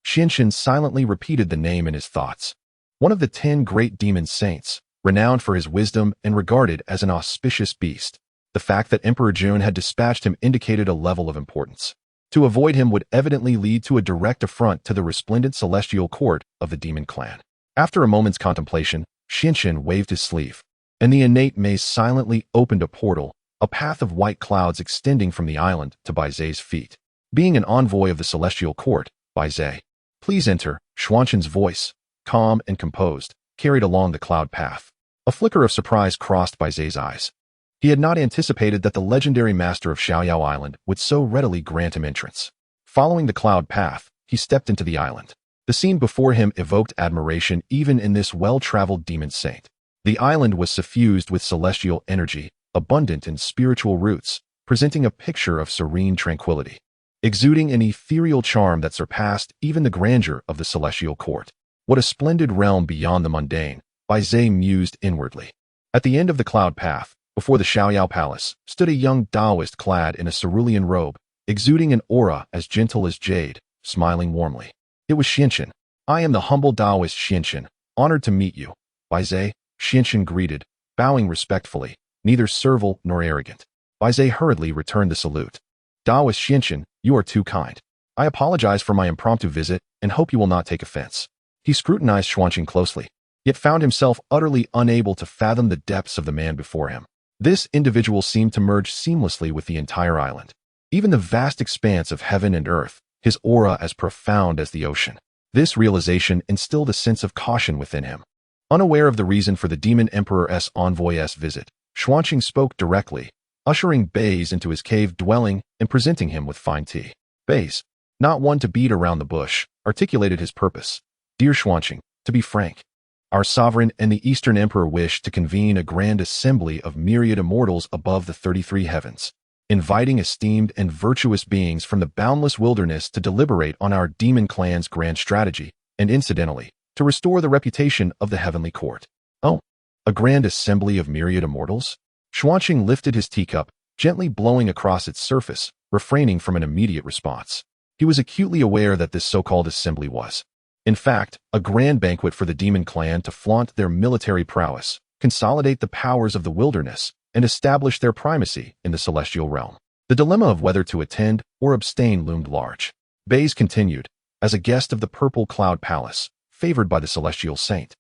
Xianchen silently repeated the name in his thoughts. One of the 10 great demon saints, renowned for his wisdom and regarded as an auspicious beast. The fact that Emperor Jun had dispatched him indicated a level of importance. To avoid him would evidently lead to a direct affront to the resplendent celestial court of the Demon Clan. After a moment's contemplation, Xianchen waved his sleeve, and the innate maze silently opened a portal, a path of white clouds extending from the island to Bai's feet. Being an envoy of the celestial court, Bai, please enter, Xuanchen's voice, calm and composed, carried along the cloud path. A flicker of surprise crossed Bai's eyes. He had not anticipated that the legendary master of Xiaoyao Island would so readily grant him entrance. Following the cloud path, he stepped into the island. The scene before him evoked admiration even in this well-traveled demon saint. The island was suffused with celestial energy, abundant in spiritual roots, presenting a picture of serene tranquility, exuding an ethereal charm that surpassed even the grandeur of the celestial court. What a splendid realm beyond the mundane, Bai mused inwardly. At the end of the cloud path, before the Xiaoyao Palace, stood a young Daoist clad in a cerulean robe, exuding an aura as gentle as jade, smiling warmly. It was Xianchen. "I am the humble Daoist Xianchen, honored to meet you." Bai, Xianchen greeted, bowing respectfully, neither servile nor arrogant. Bai hurriedly returned the salute. "Daoist Xianchen, you are too kind. I apologize for my impromptu visit and hope you will not take offense." He scrutinized Xuanchen closely, yet found himself utterly unable to fathom the depths of the man before him. This individual seemed to merge seamlessly with the entire island. Even the vast expanse of heaven and earth, his aura as profound as the ocean. This realization instilled a sense of caution within him. Unaware of the reason for the Demon Emperor's envoy's visit, Xuanchen spoke directly, ushering Bai into his cave dwelling and presenting him with fine tea. Bai, not one to beat around the bush, articulated his purpose. "Dear Xuanchen, to be frank, our sovereign and the Eastern Emperor wish to convene a grand assembly of myriad immortals above the 33 heavens, inviting esteemed and virtuous beings from the boundless wilderness to deliberate on our demon clan's grand strategy, and incidentally, to restore the reputation of the Heavenly Court." "Oh, a grand assembly of myriad immortals?" Xuanchen lifted his teacup, gently blowing across its surface, refraining from an immediate response. He was acutely aware that this so-called assembly was, in fact, a grand banquet for the Demon Clan to flaunt their military prowess, consolidate the powers of the wilderness, and establish their primacy in the celestial realm. The dilemma of whether to attend or abstain loomed large. Bai continued, as a guest of the Purple Cloud Palace, favored by the celestial saint.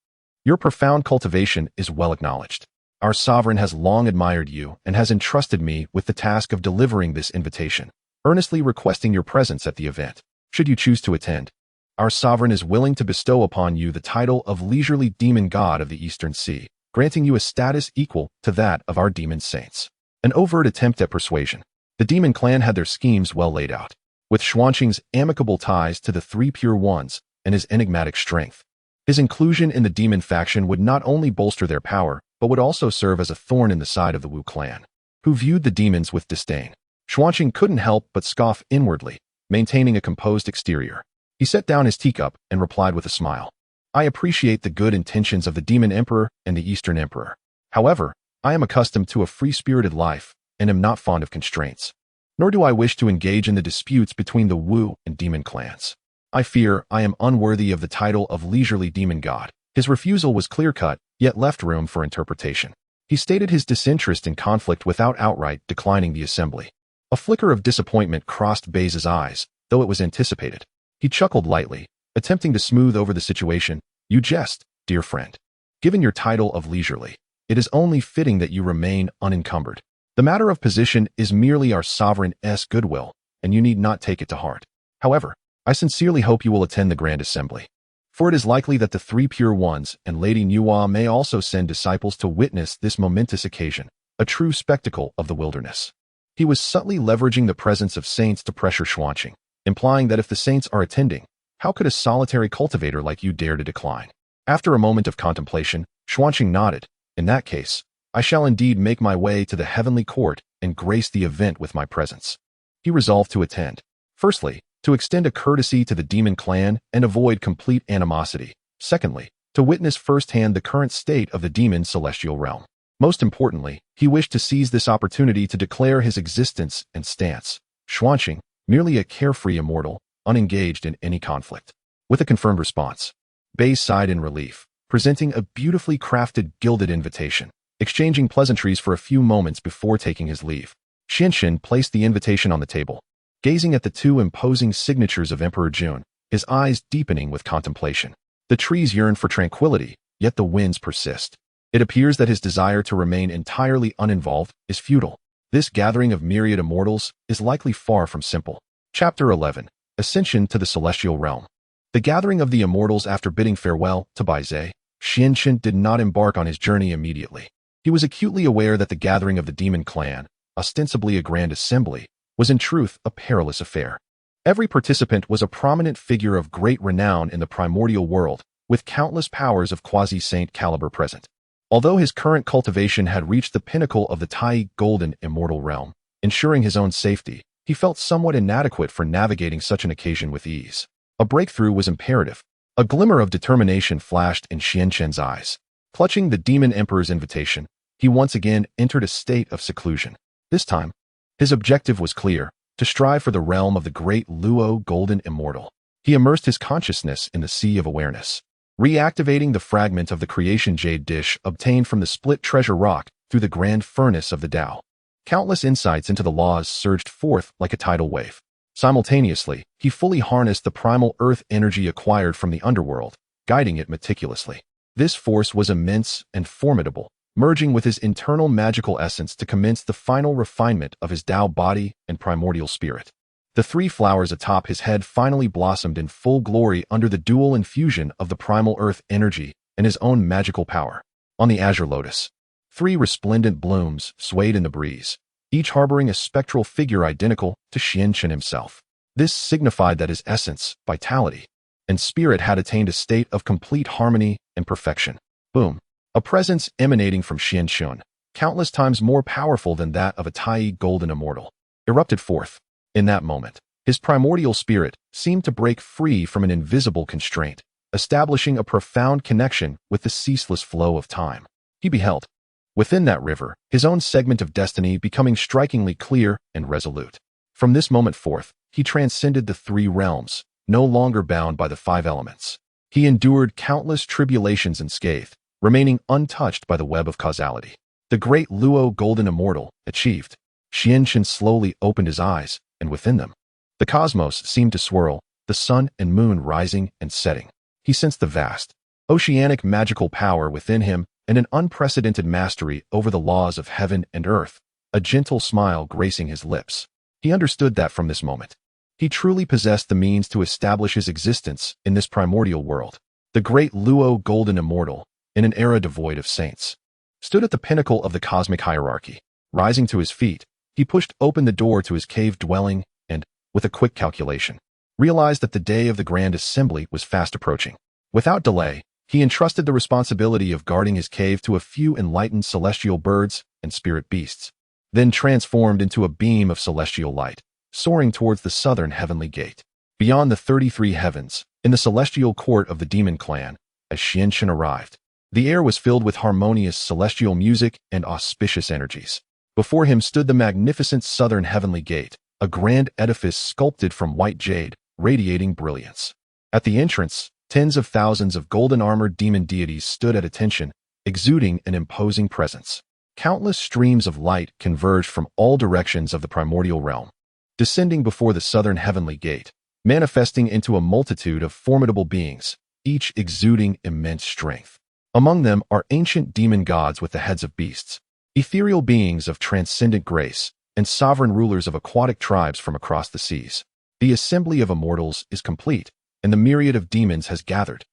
Your profound cultivation is well acknowledged. Our sovereign has long admired you and has entrusted me with the task of delivering this invitation, earnestly requesting your presence at the event. Should you choose to attend, our sovereign is willing to bestow upon you the title of leisurely demon god of the Eastern Sea, granting you a status equal to that of our demon saints. An overt attempt at persuasion. The demon clan had their schemes well laid out. With Xuanqing's amicable ties to the Three Pure Ones and his enigmatic strength, his inclusion in the demon faction would not only bolster their power, but would also serve as a thorn in the side of the Wu clan, who viewed the demons with disdain. Xuanqing couldn't help but scoff inwardly, maintaining a composed exterior. He set down his teacup and replied with a smile. I appreciate the good intentions of the Demon Emperor and the Eastern Emperor. However, I am accustomed to a free-spirited life and am not fond of constraints. Nor do I wish to engage in the disputes between the Wu and Demon clans. I fear I am unworthy of the title of leisurely demon god. His refusal was clear-cut, yet left room for interpretation. He stated his disinterest in conflict without outright declining the assembly. A flicker of disappointment crossed Baze's eyes, though it was anticipated. He chuckled lightly, attempting to smooth over the situation. You jest, dear friend. Given your title of leisurely, it is only fitting that you remain unencumbered. The matter of position is merely our sovereign's goodwill, and you need not take it to heart. However, I sincerely hope you will attend the Grand Assembly, for it is likely that the Three Pure Ones and Lady Nuwa may also send disciples to witness this momentous occasion, a true spectacle of the wilderness. He was subtly leveraging the presence of saints to pressure Xuanqing, implying that if the saints are attending, how could a solitary cultivator like you dare to decline? After a moment of contemplation, Xuanqing nodded. In that case, I shall indeed make my way to the heavenly court and grace the event with my presence. He resolved to attend. Firstly, to extend a courtesy to the demon clan and avoid complete animosity. Secondly, to witness firsthand the current state of the demon celestial realm. Most importantly, he wished to seize this opportunity to declare his existence and stance. Xuanqing, merely a carefree immortal, unengaged in any conflict. With a confirmed response, Baze sighed in relief, presenting a beautifully crafted gilded invitation, exchanging pleasantries for a few moments before taking his leave. Xinshin placed the invitation on the table, gazing at the two imposing signatures of Emperor Jun, his eyes deepening with contemplation. The trees yearn for tranquility, yet the winds persist. It appears that his desire to remain entirely uninvolved is futile. This gathering of myriad immortals is likely far from simple. Chapter 11. Ascension to the Celestial Realm. The gathering of the immortals after bidding farewell to Baize, Xinshin did not embark on his journey immediately. He was acutely aware that the gathering of the demon clan, ostensibly a grand assembly, was in truth a perilous affair. Every participant was a prominent figure of great renown in the primordial world, with countless powers of quasi-saint caliber present. Although his current cultivation had reached the pinnacle of the Tai Golden Immortal Realm, ensuring his own safety, he felt somewhat inadequate for navigating such an occasion with ease. A breakthrough was imperative. A glimmer of determination flashed in Xinshin's eyes. Clutching the Demon Emperor's invitation, he once again entered a state of seclusion. This time, his objective was clear: to strive for the realm of the great Luo Golden Immortal. He immersed his consciousness in the sea of awareness, reactivating the fragment of the creation jade dish obtained from the split treasure rock through the grand furnace of the Dao. Countless insights into the laws surged forth like a tidal wave. Simultaneously, he fully harnessed the primal earth energy acquired from the underworld, guiding it meticulously. This force was immense and formidable, merging with his internal magical essence to commence the final refinement of his Dao body and primordial spirit. The three flowers atop his head finally blossomed in full glory under the dual infusion of the primal earth energy and his own magical power. On the azure lotus, three resplendent blooms swayed in the breeze, each harboring a spectral figure identical to Xinshin himself. This signified that his essence, vitality, and spirit had attained a state of complete harmony and perfection. Boom! A presence emanating from Xinshin, countless times more powerful than that of a Tai Golden Immortal, erupted forth. In that moment, his primordial spirit seemed to break free from an invisible constraint, establishing a profound connection with the ceaseless flow of time. He beheld, within that river, his own segment of destiny becoming strikingly clear and resolute. From this moment forth, he transcended the three realms, no longer bound by the five elements. He endured countless tribulations unscathed, remaining untouched by the web of causality. The great Luo Golden Immortal achieved. Xinshin slowly opened his eyes, and within them, the cosmos seemed to swirl, the sun and moon rising and setting. He sensed the vast, oceanic magical power within him and an unprecedented mastery over the laws of heaven and earth, a gentle smile gracing his lips. He understood that from this moment, he truly possessed the means to establish his existence in this primordial world. The great Luo Golden Immortal, in an era devoid of saints, stood at the pinnacle of the cosmic hierarchy. Rising to his feet, he pushed open the door to his cave dwelling and, with a quick calculation, realized that the day of the grand assembly was fast approaching. Without delay, he entrusted the responsibility of guarding his cave to a few enlightened celestial birds and spirit beasts, then transformed into a beam of celestial light, soaring towards the southern heavenly gate. Beyond the 33 heavens, in the celestial court of the demon clan, as Lin Chen arrived, the air was filled with harmonious celestial music and auspicious energies. Before him stood the magnificent southern heavenly gate, a grand edifice sculpted from white jade, radiating brilliance. At the entrance, tens of thousands of golden-armored demon deities stood at attention, exuding an imposing presence. Countless streams of light converged from all directions of the primordial realm, descending before the southern heavenly gate, manifesting into a multitude of formidable beings, each exuding immense strength. Among them are ancient demon gods with the heads of beasts, ethereal beings of transcendent grace, and sovereign rulers of aquatic tribes from across the seas. The assembly of immortals is complete, and the myriad of demons has gathered.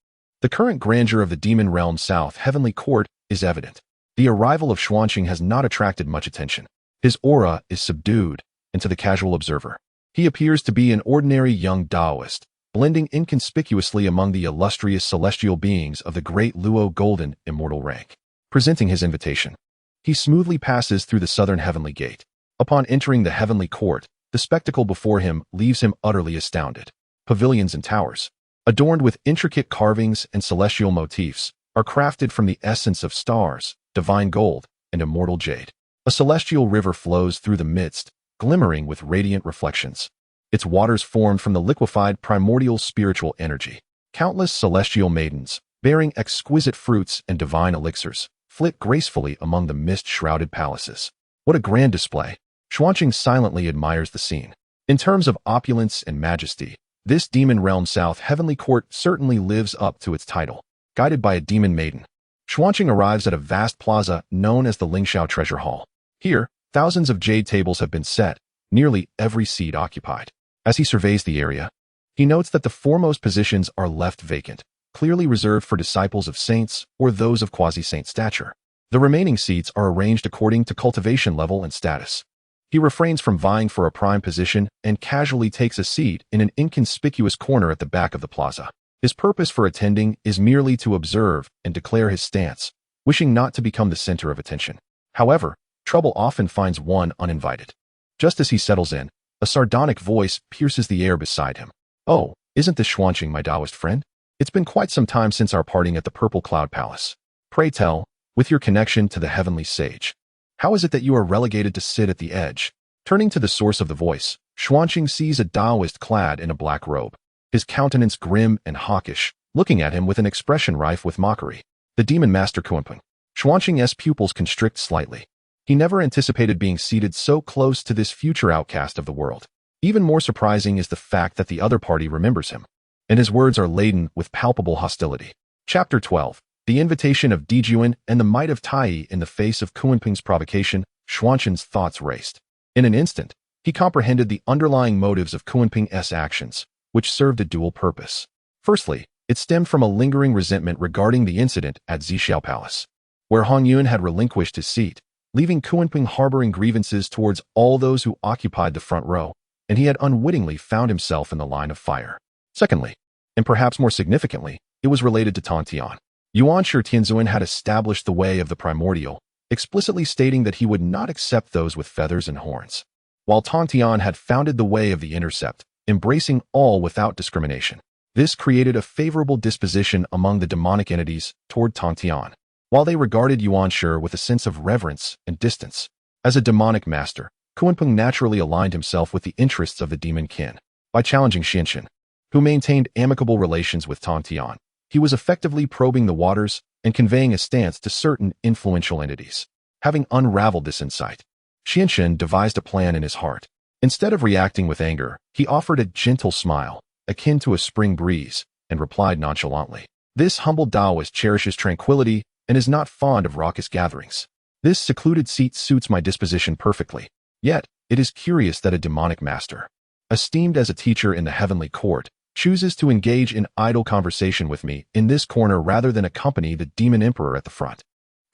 The current grandeur of the demon realm south heavenly court is evident. The arrival of Xuanqing has not attracted much attention. His aura is subdued, and to the casual observer, he appears to be an ordinary young Daoist, blending inconspicuously among the illustrious celestial beings of the great Luo Golden Immortal rank. Presenting his invitation, he smoothly passes through the southern heavenly gate. Upon entering the heavenly court, the spectacle before him leaves him utterly astounded. Pavilions and towers, adorned with intricate carvings and celestial motifs, are crafted from the essence of stars, divine gold, and immortal jade. A celestial river flows through the midst, glimmering with radiant reflections. Its waters formed from the liquefied primordial spiritual energy. Countless celestial maidens, bearing exquisite fruits and divine elixirs, flit gracefully among the mist-shrouded palaces. What a grand display! Xuanqing silently admires the scene. In terms of opulence and majesty, this demon realm south heavenly court certainly lives up to its title. Guided by a demon maiden, Xuanqing arrives at a vast plaza known as the Lingxiao Treasure Hall. Here, thousands of jade tables have been set, nearly every seat occupied. As he surveys the area, he notes that the foremost positions are left vacant, clearly reserved for disciples of saints or those of quasi-saint stature. The remaining seats are arranged according to cultivation level and status. He refrains from vying for a prime position and casually takes a seat in an inconspicuous corner at the back of the plaza. His purpose for attending is merely to observe and declare his stance, wishing not to become the center of attention. However, trouble often finds one uninvited. Just as he settles in, a sardonic voice pierces the air beside him. "Oh, isn't this Xuanqing, my Daoist friend? It's been quite some time since our parting at the Purple Cloud Palace. Pray tell, with your connection to the heavenly sage, how is it that you are relegated to sit at the edge?" Turning to the source of the voice, Xuanqing sees a Daoist clad in a black robe, his countenance grim and hawkish, looking at him with an expression rife with mockery. The demon master Kunpeng. Xuanqing's pupils constrict slightly. He never anticipated being seated so close to this future outcast of the world. Even more surprising is the fact that the other party remembers him, and his words are laden with palpable hostility. Chapter 12. The invitation of Dijuan and the might of Tai. In the face of Kunpeng's provocation, Xuanqing's thoughts raced. In an instant, he comprehended the underlying motives of Kunpeng's actions, which served a dual purpose. Firstly, it stemmed from a lingering resentment regarding the incident at Zixiao Palace, where Hongjun had relinquished his seat, leaving Kunpeng harboring grievances towards all those who occupied the front row, and he had unwittingly found himself in the line of fire. Secondly, and perhaps more significantly, it was related to Tongtian. Yuan Shi Tianzuan had established the way of the primordial, explicitly stating that he would not accept those with feathers and horns, while Tongtian had founded the way of the intercept, embracing all without discrimination. This created a favorable disposition among the demonic entities toward Tongtian, while they regarded Yuan Shi with a sense of reverence and distance. As a demonic master, Kunpeng naturally aligned himself with the interests of the demon kin. By challenging Xianqin, who maintained amicable relations with Tongtian, he was effectively probing the waters and conveying a stance to certain influential entities. Having unraveled this insight, Xianqin devised a plan in his heart. Instead of reacting with anger, he offered a gentle smile, akin to a spring breeze, and replied nonchalantly. This humble Daoist cherishes tranquility and is not fond of raucous gatherings. This secluded seat suits my disposition perfectly. Yet, it is curious that a demonic master, esteemed as a teacher in the heavenly court, chooses to engage in idle conversation with me in this corner rather than accompany the demon emperor at the front.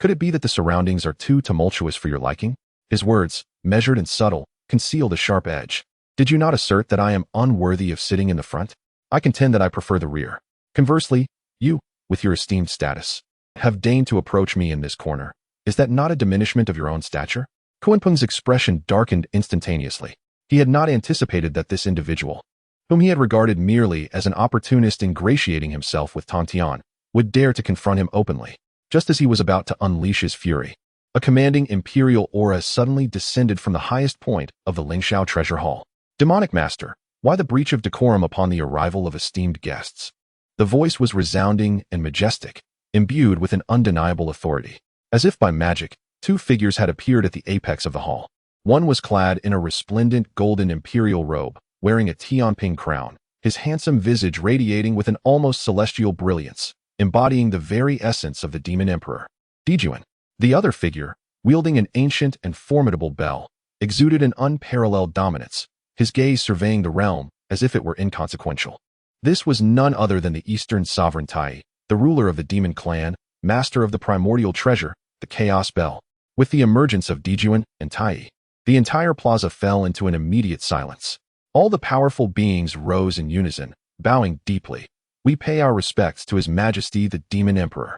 Could it be that the surroundings are too tumultuous for your liking? His words, measured and subtle, concealed a sharp edge. Did you not assert that I am unworthy of sitting in the front? I contend that I prefer the rear. Conversely, you, with your esteemed status, have deigned to approach me in this corner. Is that not a diminishment of your own stature? Kunpeng's expression darkened instantaneously. He had not anticipated that this individual, whom he had regarded merely as an opportunist ingratiating himself with Tantian, would dare to confront him openly. Just as he was about to unleash his fury, a commanding imperial aura suddenly descended from the highest point of the Lingxiao treasure hall. Demonic master, why the breach of decorum upon the arrival of esteemed guests? The voice was resounding and majestic, imbued with an undeniable authority. As if by magic, two figures had appeared at the apex of the hall. One was clad in a resplendent golden imperial robe, wearing a Tianping crown, his handsome visage radiating with an almost celestial brilliance, embodying the very essence of the demon emperor. Dijuan. The other figure, wielding an ancient and formidable bell, exuded an unparalleled dominance, his gaze surveying the realm as if it were inconsequential. This was none other than the Eastern Sovereign Tai, the ruler of the demon clan, master of the primordial treasure, the Chaos Bell. With the emergence of Dijuan and Tai, the entire plaza fell into an immediate silence. All the powerful beings rose in unison, bowing deeply. We pay our respects to His Majesty the Demon Emperor,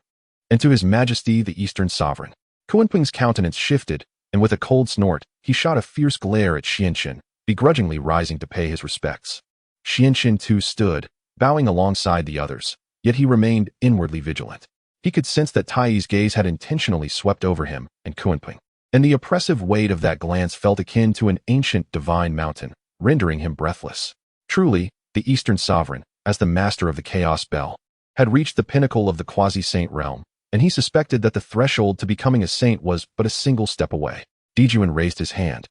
and to His Majesty the Eastern Sovereign. Kunpeng's countenance shifted, and with a cold snort, he shot a fierce glare at Xianqin, begrudgingly rising to pay his respects. Xianqin too stood, bowing alongside the others, yet he remained inwardly vigilant. He could sense that Tai's gaze had intentionally swept over him and Kunpeng, and the oppressive weight of that glance felt akin to an ancient divine mountain, rendering him breathless. Truly, the Eastern Sovereign, as the master of the Chaos Bell, had reached the pinnacle of the quasi-saint realm, and he suspected that the threshold to becoming a saint was but a single step away. Dijuan raised his hand,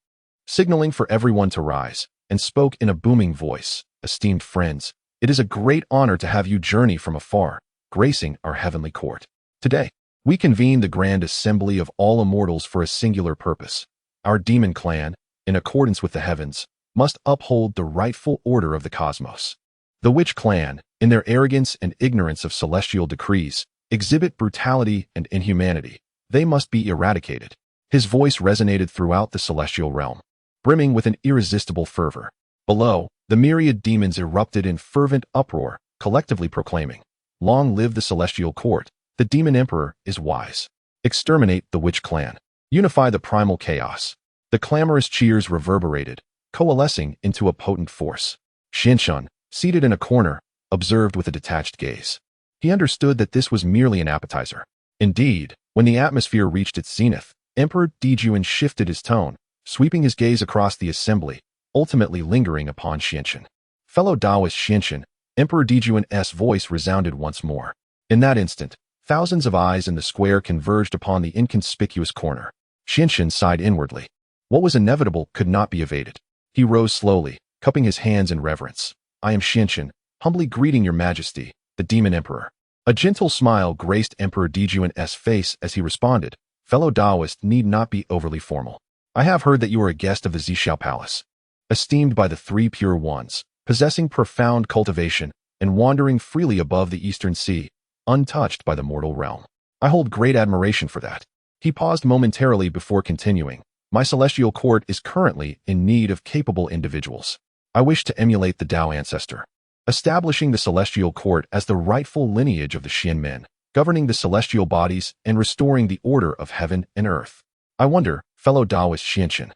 signaling for everyone to rise, and spoke in a booming voice. Esteemed friends, it is a great honor to have you journey from afar, gracing our heavenly court. Today, we convene the grand assembly of all immortals for a singular purpose. Our demon clan, in accordance with the heavens, must uphold the rightful order of the cosmos. The witch clan, in their arrogance and ignorance of celestial decrees, exhibit brutality and inhumanity. They must be eradicated. His voice resonated throughout the celestial realm, brimming with an irresistible fervor. Below, the myriad demons erupted in fervent uproar, collectively proclaiming, "Long live the celestial court! The demon emperor is wise. Exterminate the witch clan. Unify the primal chaos." The clamorous cheers reverberated, coalescing into a potent force. Xianqin, seated in a corner, observed with a detached gaze. He understood that this was merely an appetizer. Indeed, when the atmosphere reached its zenith, Emperor Dijuan shifted his tone, sweeping his gaze across the assembly, ultimately lingering upon Xianqin. Fellow Daoist Xianqin, Emperor Dijuan's voice resounded once more. In that instant, thousands of eyes in the square converged upon the inconspicuous corner. Xianqin sighed inwardly. What was inevitable could not be evaded. He rose slowly, cupping his hands in reverence. "I am Xianqin, humbly greeting your majesty, the demon emperor." A gentle smile graced Emperor Dijuan's face as he responded, "Fellow Daoist need not be overly formal. I have heard that you are a guest of the Zixiao Palace, esteemed by the three pure ones, possessing profound cultivation, and wandering freely above the eastern sea, untouched by the mortal realm. I hold great admiration for that." He paused momentarily before continuing. "My celestial court is currently in need of capable individuals. I wish to emulate the Dao ancestor, establishing the celestial court as the rightful lineage of the Xian men, governing the celestial bodies and restoring the order of heaven and earth. I wonder, fellow Daoist Xianqin,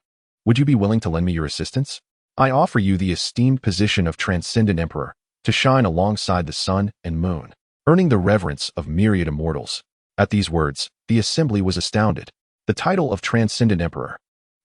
would you be willing to lend me your assistance? I offer you the esteemed position of Transcendent Emperor, to shine alongside the sun and moon, earning the reverence of myriad immortals." At these words, the assembly was astounded. The title of Transcendent Emperor.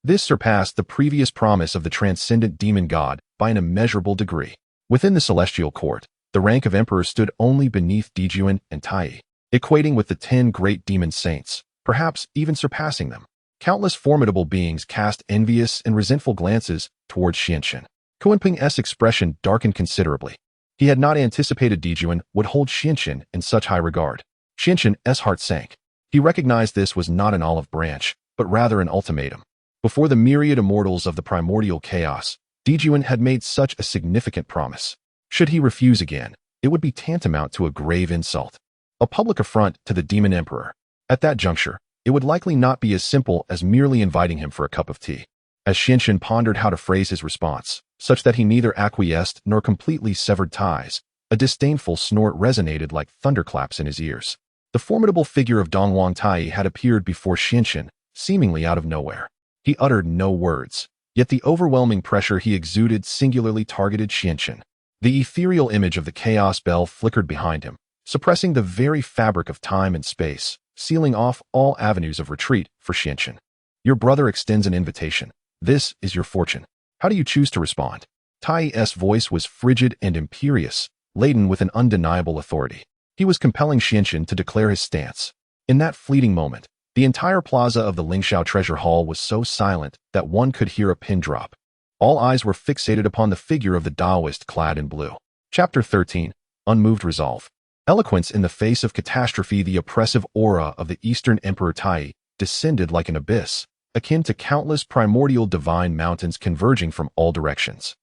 This surpassed the previous promise of the transcendent demon god by an immeasurable degree. Within the celestial court, the rank of emperor stood only beneath Dijuan and Tai, equating with the 10 great demon saints, perhaps even surpassing them. Countless formidable beings cast envious and resentful glances towards Xianqin. Kunpeng's expression darkened considerably. He had not anticipated Dijuan would hold Xianqin in such high regard. Xianqin's heart sank. He recognized this was not an olive branch, but rather an ultimatum. Before the myriad immortals of the primordial chaos, Dijuan had made such a significant promise. Should he refuse again, it would be tantamount to a grave insult, a public affront to the demon emperor. At that juncture, it would likely not be as simple as merely inviting him for a cup of tea. As Xianqin pondered how to phrase his response, such that he neither acquiesced nor completely severed ties, a disdainful snort resonated like thunderclaps in his ears. The formidable figure of Dongwang Tai had appeared before Xianqin, seemingly out of nowhere. He uttered no words, yet the overwhelming pressure he exuded singularly targeted Xianqin. The ethereal image of the chaos bell flickered behind him, suppressing the very fabric of time and space, sealing off all avenues of retreat for Xianqin. Your brother extends an invitation. This is your fortune. How do you choose to respond? Tai's voice was frigid and imperious, laden with an undeniable authority. He was compelling Xianqin to declare his stance. In that fleeting moment, the entire plaza of the Lingxiao Treasure Hall was so silent that one could hear a pin drop. All eyes were fixated upon the figure of the Daoist clad in blue. Chapter 13. Unmoved Resolve. Eloquence in the face of catastrophe. The oppressive aura of the Eastern Emperor Tai descended like an abyss, akin to countless primordial divine mountains converging from all directions.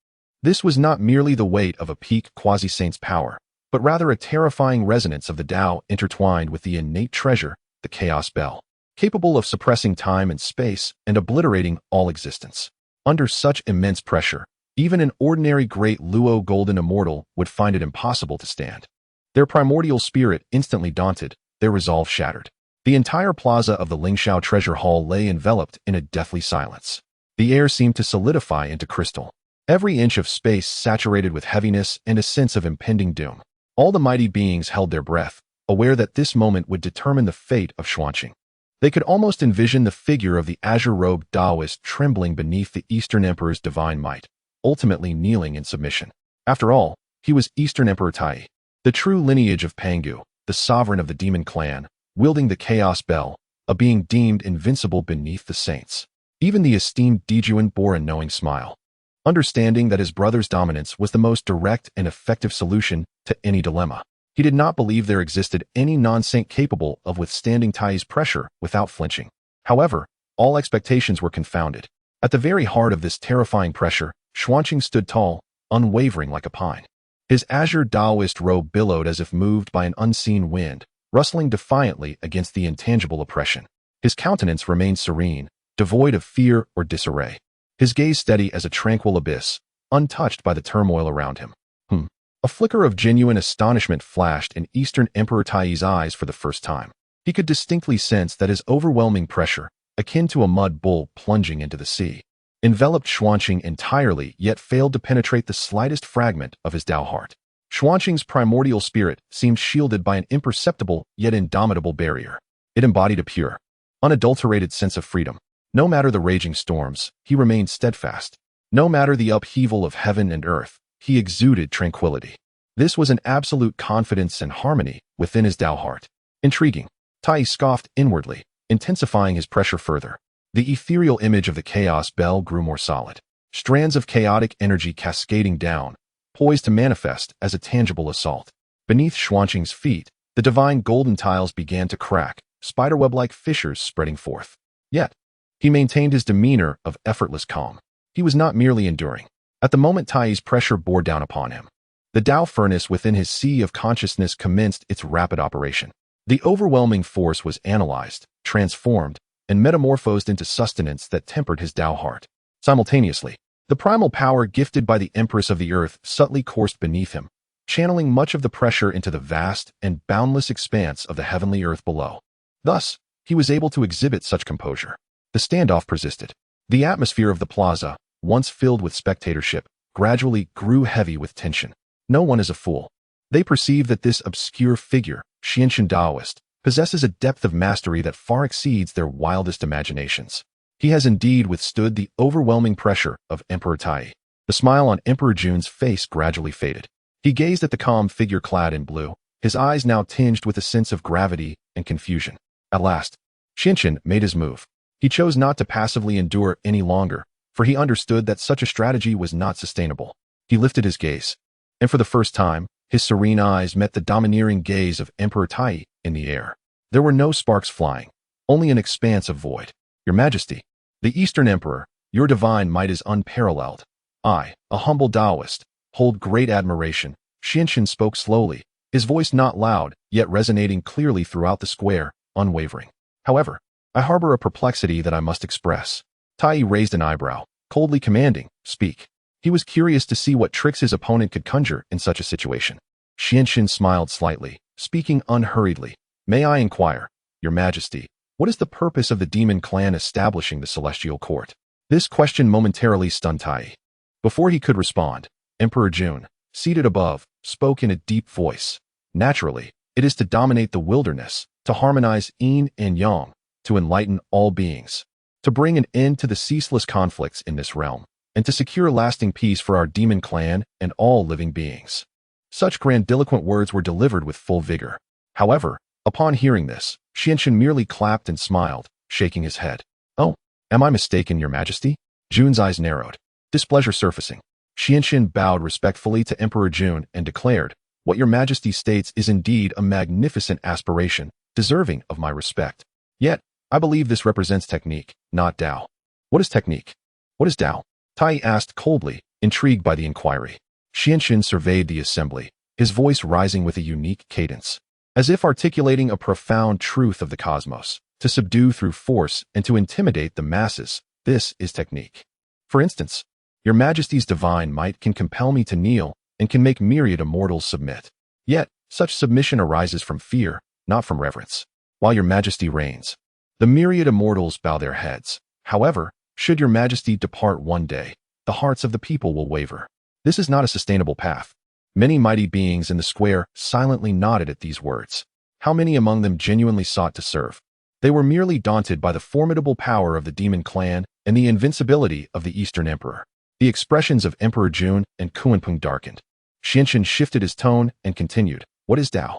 This was not merely the weight of a peak quasi-saint's power, but rather a terrifying resonance of the Dao intertwined with the innate treasure, the Chaos Bell, capable of suppressing time and space and obliterating all existence. Under such immense pressure, even an ordinary great Luo golden immortal would find it impossible to stand. Their primordial spirit instantly daunted, their resolve shattered. The entire plaza of the Lingxiao Treasure Hall lay enveloped in a deathly silence. The air seemed to solidify into crystal, every inch of space saturated with heaviness and a sense of impending doom. All the mighty beings held their breath, aware that this moment would determine the fate of Xuanqing. They could almost envision the figure of the azure-robed Daoist trembling beneath the Eastern Emperor's divine might, ultimately kneeling in submission. After all, he was Eastern Emperor Tai, the true lineage of Pangu, the sovereign of the demon clan, wielding the Chaos Bell, a being deemed invincible beneath the saints. Even the esteemed Dijuan bore a knowing smile, understanding that his brother's dominance was the most direct and effective solution to any dilemma. He did not believe there existed any non-saint capable of withstanding Tai's pressure without flinching. However, all expectations were confounded. At the very heart of this terrifying pressure, Xuanqing stood tall, unwavering like a pine. His azure Daoist robe billowed as if moved by an unseen wind, rustling defiantly against the intangible oppression. His countenance remained serene, devoid of fear or disarray. His gaze steady as a tranquil abyss, untouched by the turmoil around him. A flicker of genuine astonishment flashed in Eastern Emperor Tai's eyes for the first time. He could distinctly sense that his overwhelming pressure, akin to a mud bull plunging into the sea, enveloped Xuanqing entirely yet failed to penetrate the slightest fragment of his Dao heart. Xuanqing's primordial spirit seemed shielded by an imperceptible yet indomitable barrier. It embodied a pure, unadulterated sense of freedom. No matter the raging storms, he remained steadfast. No matter the upheaval of heaven and earth, he exuded tranquility. This was an absolute confidence and harmony within his Dao heart. Intriguing. Tai scoffed inwardly, intensifying his pressure further. The ethereal image of the Chaos Bell grew more solid. Strands of chaotic energy cascading down, poised to manifest as a tangible assault. Beneath Xuanqing's feet, the divine golden tiles began to crack, spiderweb-like fissures spreading forth. Yet, he maintained his demeanor of effortless calm. He was not merely enduring. At the moment Tai's pressure bore down upon him, the Dao furnace within his sea of consciousness commenced its rapid operation. The overwhelming force was analyzed, transformed, and metamorphosed into sustenance that tempered his Dao heart. Simultaneously, the primal power gifted by the Empress of the Earth subtly coursed beneath him, channeling much of the pressure into the vast and boundless expanse of the heavenly earth below. Thus, he was able to exhibit such composure. The standoff persisted. The atmosphere of the plaza, once filled with spectatorship, gradually grew heavy with tension. No one is a fool. They perceive that this obscure figure, Xianqin Daoist, possesses a depth of mastery that far exceeds their wildest imaginations. He has indeed withstood the overwhelming pressure of Emperor Tai. The smile on Emperor Jun's face gradually faded. He gazed at the calm figure clad in blue, his eyes now tinged with a sense of gravity and confusion. At last, Xianqin made his move. He chose not to passively endure any longer, for he understood that such a strategy was not sustainable. He lifted his gaze. and for the first time, his serene eyes met the domineering gaze of Emperor Tai in the air. There were no sparks flying, only an expanse of void. Your Majesty, the Eastern Emperor, your divine might is unparalleled. I, a humble Daoist, hold great admiration. Xianxin spoke slowly, his voice not loud, yet resonating clearly throughout the square, unwavering. However, I harbor a perplexity that I must express. Tai raised an eyebrow, coldly commanding, speak. He was curious to see what tricks his opponent could conjure in such a situation. Xianxin smiled slightly, speaking unhurriedly. May I inquire, Your Majesty, what is the purpose of the demon clan establishing the celestial court? This question momentarily stunned Tai. Before he could respond, Emperor Jun, seated above, spoke in a deep voice. Naturally, it is to dominate the wilderness, to harmonize yin and yang, to enlighten all beings, to bring an end to the ceaseless conflicts in this realm, and to secure lasting peace for our demon clan and all living beings. Such grandiloquent words were delivered with full vigor. However, upon hearing this, Xianxin merely clapped and smiled, shaking his head. Oh, am I mistaken, Your Majesty? Jun's eyes narrowed, displeasure surfacing. Xianxin bowed respectfully to Emperor Jun and declared, what Your Majesty states is indeed a magnificent aspiration, deserving of my respect. Yet, I believe this represents technique, not Dao. What is technique? What is Dao? Tai asked coldly, intrigued by the inquiry. Xianxin surveyed the assembly, his voice rising with a unique cadence, as if articulating a profound truth of the cosmos, to subdue through force and to intimidate the masses. This is technique. For instance, Your Majesty's divine might can compel me to kneel and can make myriad immortals submit. Yet, such submission arises from fear, not from reverence. While Your Majesty reigns, the myriad immortals bow their heads. However, should Your Majesty depart one day, the hearts of the people will waver. This is not a sustainable path. Many mighty beings in the square silently nodded at these words. How many among them genuinely sought to serve? They were merely daunted by the formidable power of the demon clan and the invincibility of the Eastern Emperor. The expressions of Emperor Jun and Kunpeng darkened. Xianxin shifted his tone and continued, what is Dao?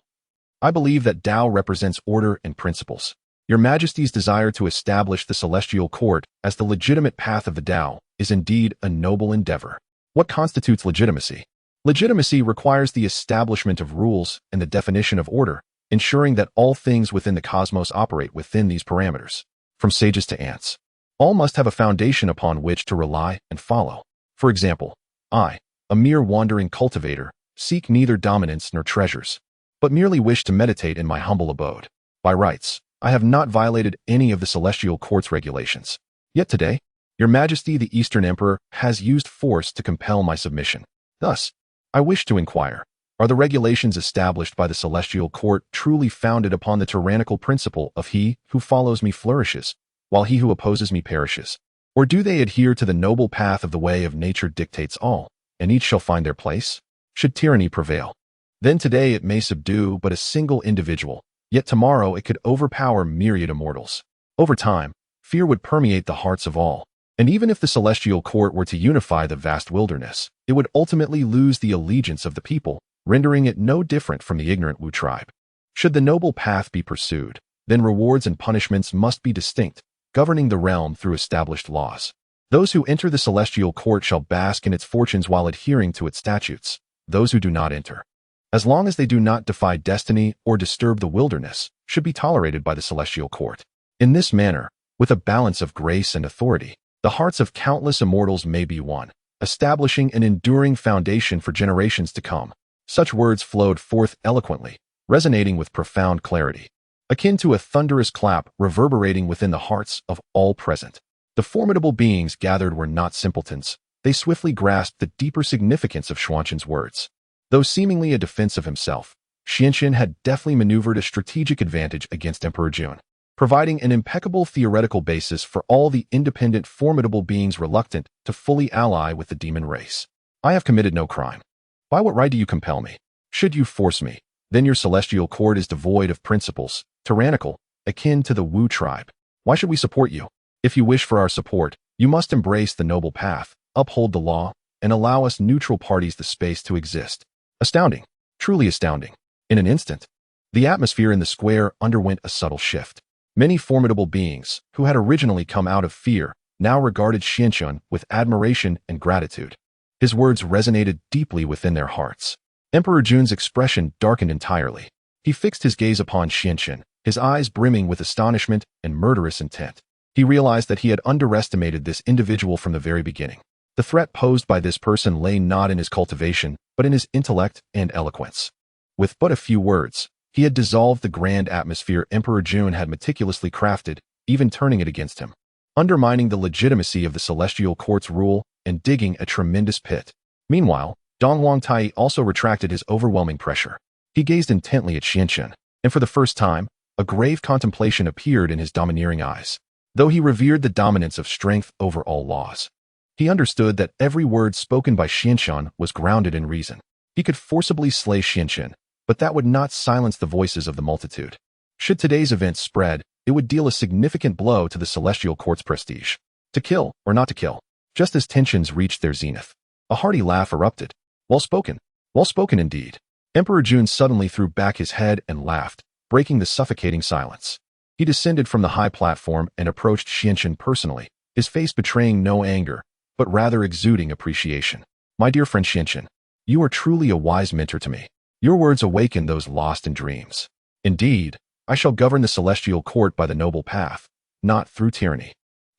I believe that Dao represents order and principles. Your Majesty's desire to establish the celestial court as the legitimate path of the Dao is indeed a noble endeavor. What constitutes legitimacy? Legitimacy requires the establishment of rules and the definition of order, ensuring that all things within the cosmos operate within these parameters. From sages to ants, all must have a foundation upon which to rely and follow. For example, I, a mere wandering cultivator, seek neither dominance nor treasures, but merely wish to meditate in my humble abode. By rights, I have not violated any of the celestial court's regulations. Yet today, Your Majesty the Eastern Emperor has used force to compel my submission. Thus, I wish to inquire, are the regulations established by the celestial court truly founded upon the tyrannical principle of he who follows me flourishes, while he who opposes me perishes? Or do they adhere to the noble path of the way of nature dictates all, and each shall find their place? Should tyranny prevail, then today it may subdue but a single individual, yet tomorrow it could overpower myriad immortals. Over time, fear would permeate the hearts of all, and even if the celestial court were to unify the vast wilderness, it would ultimately lose the allegiance of the people, rendering it no different from the ignorant Wu tribe. Should the noble path be pursued, then rewards and punishments must be distinct, governing the realm through established laws. Those who enter the celestial court shall bask in its fortunes while adhering to its statutes. Those who do not enter, as long as they do not defy destiny or disturb the wilderness, should be tolerated by the celestial court. In this manner, with a balance of grace and authority, the hearts of countless immortals may be won, establishing an enduring foundation for generations to come. Such words flowed forth eloquently, resonating with profound clarity, akin to a thunderous clap reverberating within the hearts of all present. The formidable beings gathered were not simpletons. They swiftly grasped the deeper significance of Xianxin's words. Though seemingly a defense of himself, Xianxin had deftly maneuvered a strategic advantage against Emperor Jun, providing an impeccable theoretical basis for all the independent, formidable beings reluctant to fully ally with the demon race. I have committed no crime. By what right do you compel me? Should you force me, then your celestial court is devoid of principles, tyrannical, akin to the Wu tribe. Why should we support you? If you wish for our support, you must embrace the noble path, uphold the law, and allow us neutral parties the space to exist. Astounding, truly astounding. In an instant, the atmosphere in the square underwent a subtle shift. Many formidable beings, who had originally come out of fear, now regarded Xianxin with admiration and gratitude. His words resonated deeply within their hearts. Emperor Jun's expression darkened entirely. He fixed his gaze upon Xianchen, his eyes brimming with astonishment and murderous intent. He realized that he had underestimated this individual from the very beginning. The threat posed by this person lay not in his cultivation, but in his intellect and eloquence. With but a few words, he had dissolved the grand atmosphere Emperor Jun had meticulously crafted, even turning it against him, undermining the legitimacy of the celestial court's rule and digging a tremendous pit. Meanwhile, Dong Wangtai also retracted his overwhelming pressure. He gazed intently at Xianchen, and for the first time, a grave contemplation appeared in his domineering eyes. Though he revered the dominance of strength over all laws, he understood that every word spoken by Xianchen was grounded in reason. He could forcibly slay Xianchen, but that would not silence the voices of the multitude. Should today's events spread, it would deal a significant blow to the celestial court's prestige. To kill or not to kill, just as tensions reached their zenith. A hearty laugh erupted. Well spoken indeed. Emperor Jun suddenly threw back his head and laughed, breaking the suffocating silence. He descended from the high platform and approached Xianchen personally, his face betraying no anger, but rather exuding appreciation. My dear friend Xianchen, you are truly a wise mentor to me. Your words awaken those lost in dreams. Indeed, I shall govern the celestial court by the noble path, not through tyranny.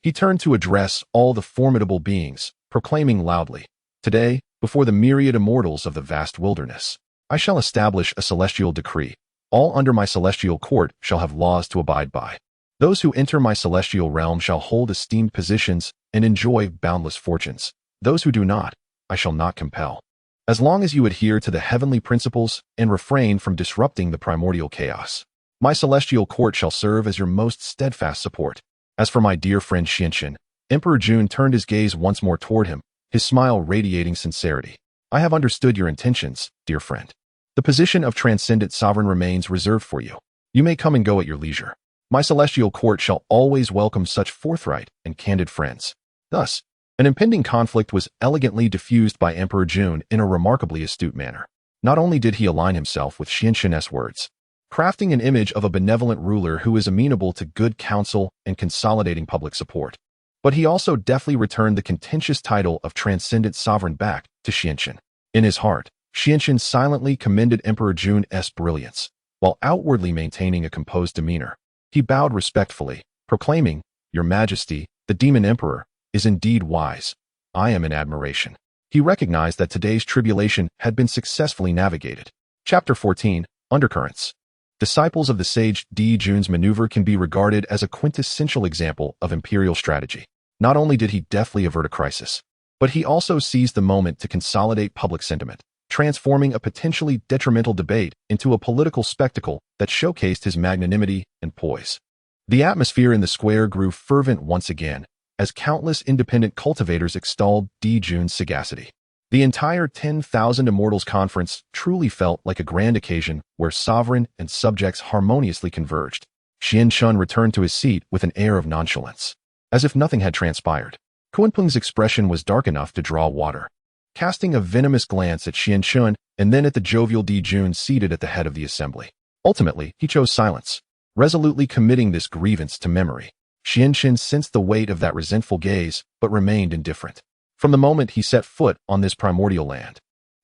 He turned to address all the formidable beings, proclaiming loudly, Today, before the myriad immortals of the vast wilderness, I shall establish a celestial decree. All under my celestial court shall have laws to abide by. Those who enter my celestial realm shall hold esteemed positions and enjoy boundless fortunes. Those who do not, I shall not compel. As long as you adhere to the heavenly principles and refrain from disrupting the primordial chaos, my celestial court shall serve as your most steadfast support. As for my dear friend Xianchen, Emperor Jun turned his gaze once more toward him, his smile radiating sincerity. I have understood your intentions, dear friend. The position of transcendent sovereign remains reserved for you. You may come and go at your leisure. My celestial court shall always welcome such forthright and candid friends. Thus, an impending conflict was elegantly diffused by Emperor Jun in a remarkably astute manner. Not only did he align himself with Xianche's words, crafting an image of a benevolent ruler who is amenable to good counsel and consolidating public support, but he also deftly returned the contentious title of transcendent sovereign back to Xianchen. In his heart, Xianchen silently commended Emperor Jun's brilliance, while outwardly maintaining a composed demeanor. He bowed respectfully, proclaiming, Your Majesty, the Demon Emperor, is indeed wise. I am in admiration. He recognized that today's tribulation had been successfully navigated. Chapter 14, Undercurrents. Disciples of the sage Di Jun's maneuver can be regarded as a quintessential example of imperial strategy. Not only did he deftly avert a crisis, but he also seized the moment to consolidate public sentiment, transforming a potentially detrimental debate into a political spectacle that showcased his magnanimity and poise. The atmosphere in the square grew fervent once again, as countless independent cultivators extolled Di Jun's sagacity. The entire 10,000 Immortals Conference truly felt like a grand occasion where sovereign and subjects harmoniously converged. Xianchen returned to his seat with an air of nonchalance, as if nothing had transpired. Kunpeng's expression was dark enough to draw water, casting a venomous glance at Xianchen and then at the jovial Di Jun seated at the head of the assembly. Ultimately, he chose silence, resolutely committing this grievance to memory. Xianchen sensed the weight of that resentful gaze, but remained indifferent. From the moment he set foot on this primordial land,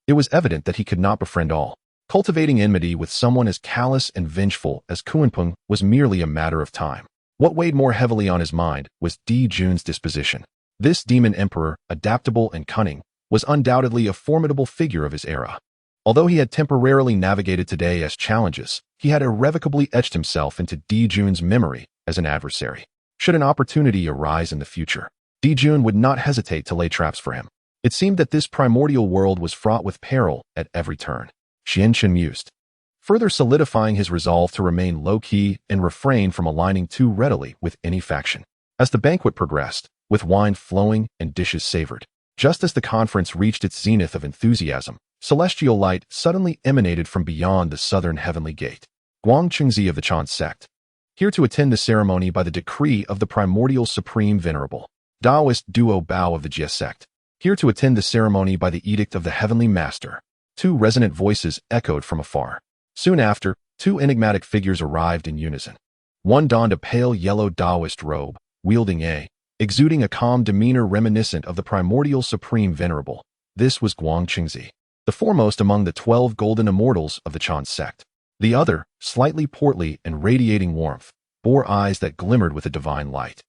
it was evident that he could not befriend all. Cultivating enmity with someone as callous and vengeful as Kunpeng was merely a matter of time. What weighed more heavily on his mind was Di Jun's disposition. This demon emperor, adaptable and cunning, was undoubtedly a formidable figure of his era. Although he had temporarily navigated today as challenges, he had irrevocably etched himself into Di Jun's memory as an adversary. Should an opportunity arise in the future, Di Jun would not hesitate to lay traps for him. It seemed that this primordial world was fraught with peril at every turn. Xianchen mused, further solidifying his resolve to remain low-key and refrain from aligning too readily with any faction. As the banquet progressed, with wine flowing and dishes savored, just as the conference reached its zenith of enthusiasm, celestial light suddenly emanated from beyond the southern heavenly gate. Guangchengzi of the Chan sect, here to attend the ceremony by the decree of the primordial supreme venerable. Daoist duo Bao of the Jie sect, here to attend the ceremony by the edict of the heavenly master. Two resonant voices echoed from afar. Soon after, two enigmatic figures arrived in unison. One donned a pale yellow Daoist robe, wielding exuding a calm demeanor reminiscent of the primordial supreme venerable. This was Guang Qingzi, the foremost among the 12 golden immortals of the Chan sect. The other, slightly portly and radiating warmth, bore eyes that glimmered with a divine light.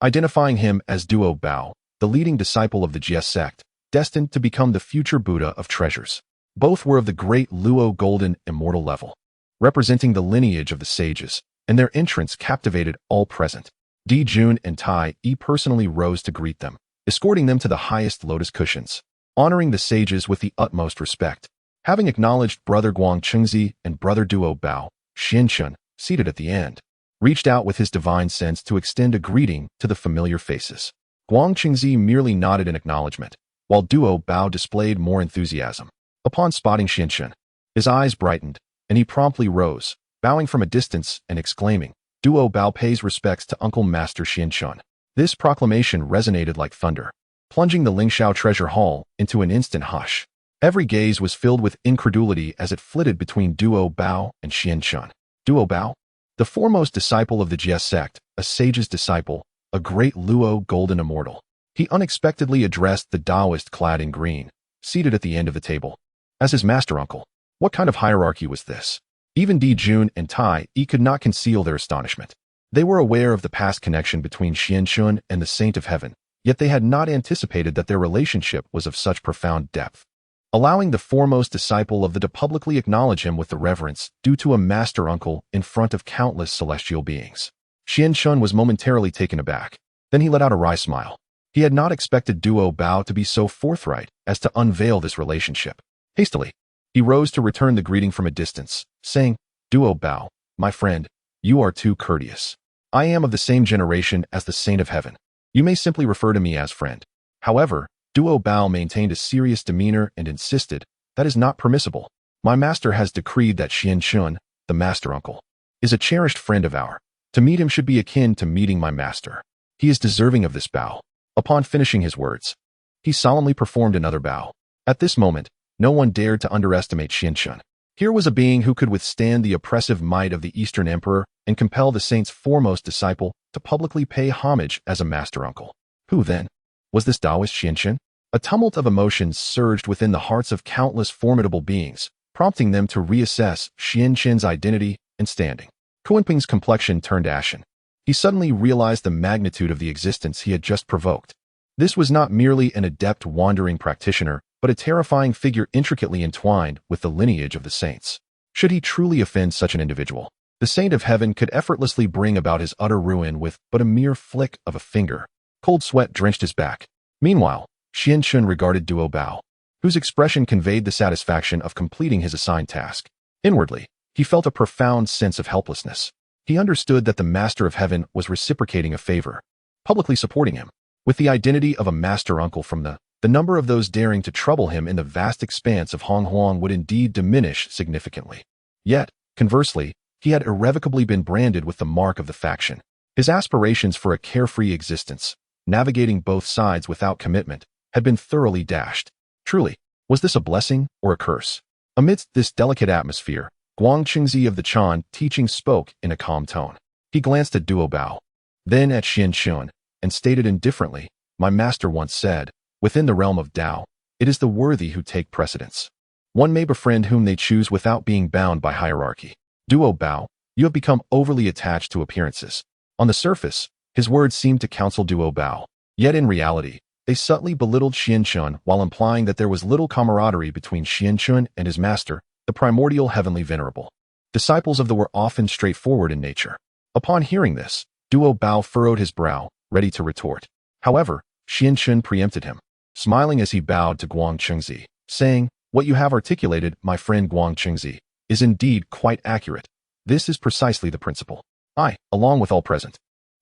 Identifying him as Duo Bao, the leading disciple of the Jie sect, destined to become the future Buddha of treasures. Both were of the great Luo golden immortal level, representing the lineage of the sages, and their entrance captivated all present. Di Jun and Tai Yi personally rose to greet them, escorting them to the highest lotus cushions, honoring the sages with the utmost respect. Having acknowledged Brother Guang Qingzi and Brother Duo Bao, Xian Chun, seated at the end, reached out with his divine sense to extend a greeting to the familiar faces. Guang Qingzi merely nodded in acknowledgement, while Duo Bao displayed more enthusiasm. Upon spotting Xian Chun, his eyes brightened, and he promptly rose, bowing from a distance and exclaiming, "Duo Bao pays respects to Uncle Master Xian Chun." This proclamation resonated like thunder, plunging the Lingxiao treasure hall into an instant hush. Every gaze was filled with incredulity as it flitted between Duo Bao and Xian Chun. Duo Bao, the foremost disciple of the Jie sect, a sage's disciple, a great Luo golden immortal. He unexpectedly addressed the Daoist clad in green, seated at the end of the table. As his master uncle, what kind of hierarchy was this? Even Di Jun and Tai Yi could not conceal their astonishment. They were aware of the past connection between Xian Chun and the Saint of Heaven, yet they had not anticipated that their relationship was of such profound depth. Allowing the foremost disciple of the to publicly acknowledge him with the reverence due to a master uncle in front of countless celestial beings. Xian Chun was momentarily taken aback. Then he let out a wry smile. He had not expected Duo Bao to be so forthright as to unveil this relationship. Hastily, he rose to return the greeting from a distance, saying, "Duo Bao, my friend, you are too courteous. I am of the same generation as the Saint of Heaven. You may simply refer to me as friend." However, Duo Bao maintained a serious demeanor and insisted, "That is not permissible. My master has decreed that Xian Chun, the master uncle, is a cherished friend of ours. To meet him should be akin to meeting my master. He is deserving of this bow." Upon finishing his words, he solemnly performed another bow. At this moment, no one dared to underestimate Xian Chun. Here was a being who could withstand the oppressive might of the Eastern Emperor and compel the saint's foremost disciple to publicly pay homage as a master uncle. Who, then, was this Daoist Xian Chun? A tumult of emotions surged within the hearts of countless formidable beings, prompting them to reassess Xian Chun's identity and standing. Kuanping's complexion turned ashen. He suddenly realized the magnitude of the existence he had just provoked. This was not merely an adept wandering practitioner, but a terrifying figure intricately entwined with the lineage of the saints. Should he truly offend such an individual, the Saint of Heaven could effortlessly bring about his utter ruin with but a mere flick of a finger. Cold sweat drenched his back. Meanwhile, Xian Chun regarded Duo Bao, whose expression conveyed the satisfaction of completing his assigned task. Inwardly, he felt a profound sense of helplessness. He understood that the Master of Heaven was reciprocating a favor, publicly supporting him. With the identity of a master uncle from the number of those daring to trouble him in the vast expanse of Honghuang would indeed diminish significantly. Yet, conversely, he had irrevocably been branded with the mark of the faction. His aspirations for a carefree existence, navigating both sides without commitment, had been thoroughly dashed. Truly, was this a blessing or a curse? Amidst this delicate atmosphere, Guang Qingzi of the Chan teaching spoke in a calm tone. He glanced at Duo Bao, then at Xian Chun, and stated indifferently, "My master once said, within the realm of Dao, it is the worthy who take precedence. One may befriend whom they choose without being bound by hierarchy. Duo Bao, you have become overly attached to appearances." On the surface, his words seemed to counsel Duo Bao, yet in reality, they subtly belittled Xian Chun while implying that there was little camaraderie between Xian Chun and his master, the primordial heavenly venerable. Disciples of the were often straightforward in nature. Upon hearing this, Duo Bao furrowed his brow, ready to retort. However, Xian Chun preempted him, smiling as he bowed to Guang Qingzi, saying, "What you have articulated, my friend Guang Qingzi, is indeed quite accurate. This is precisely the principle. I, along with all present,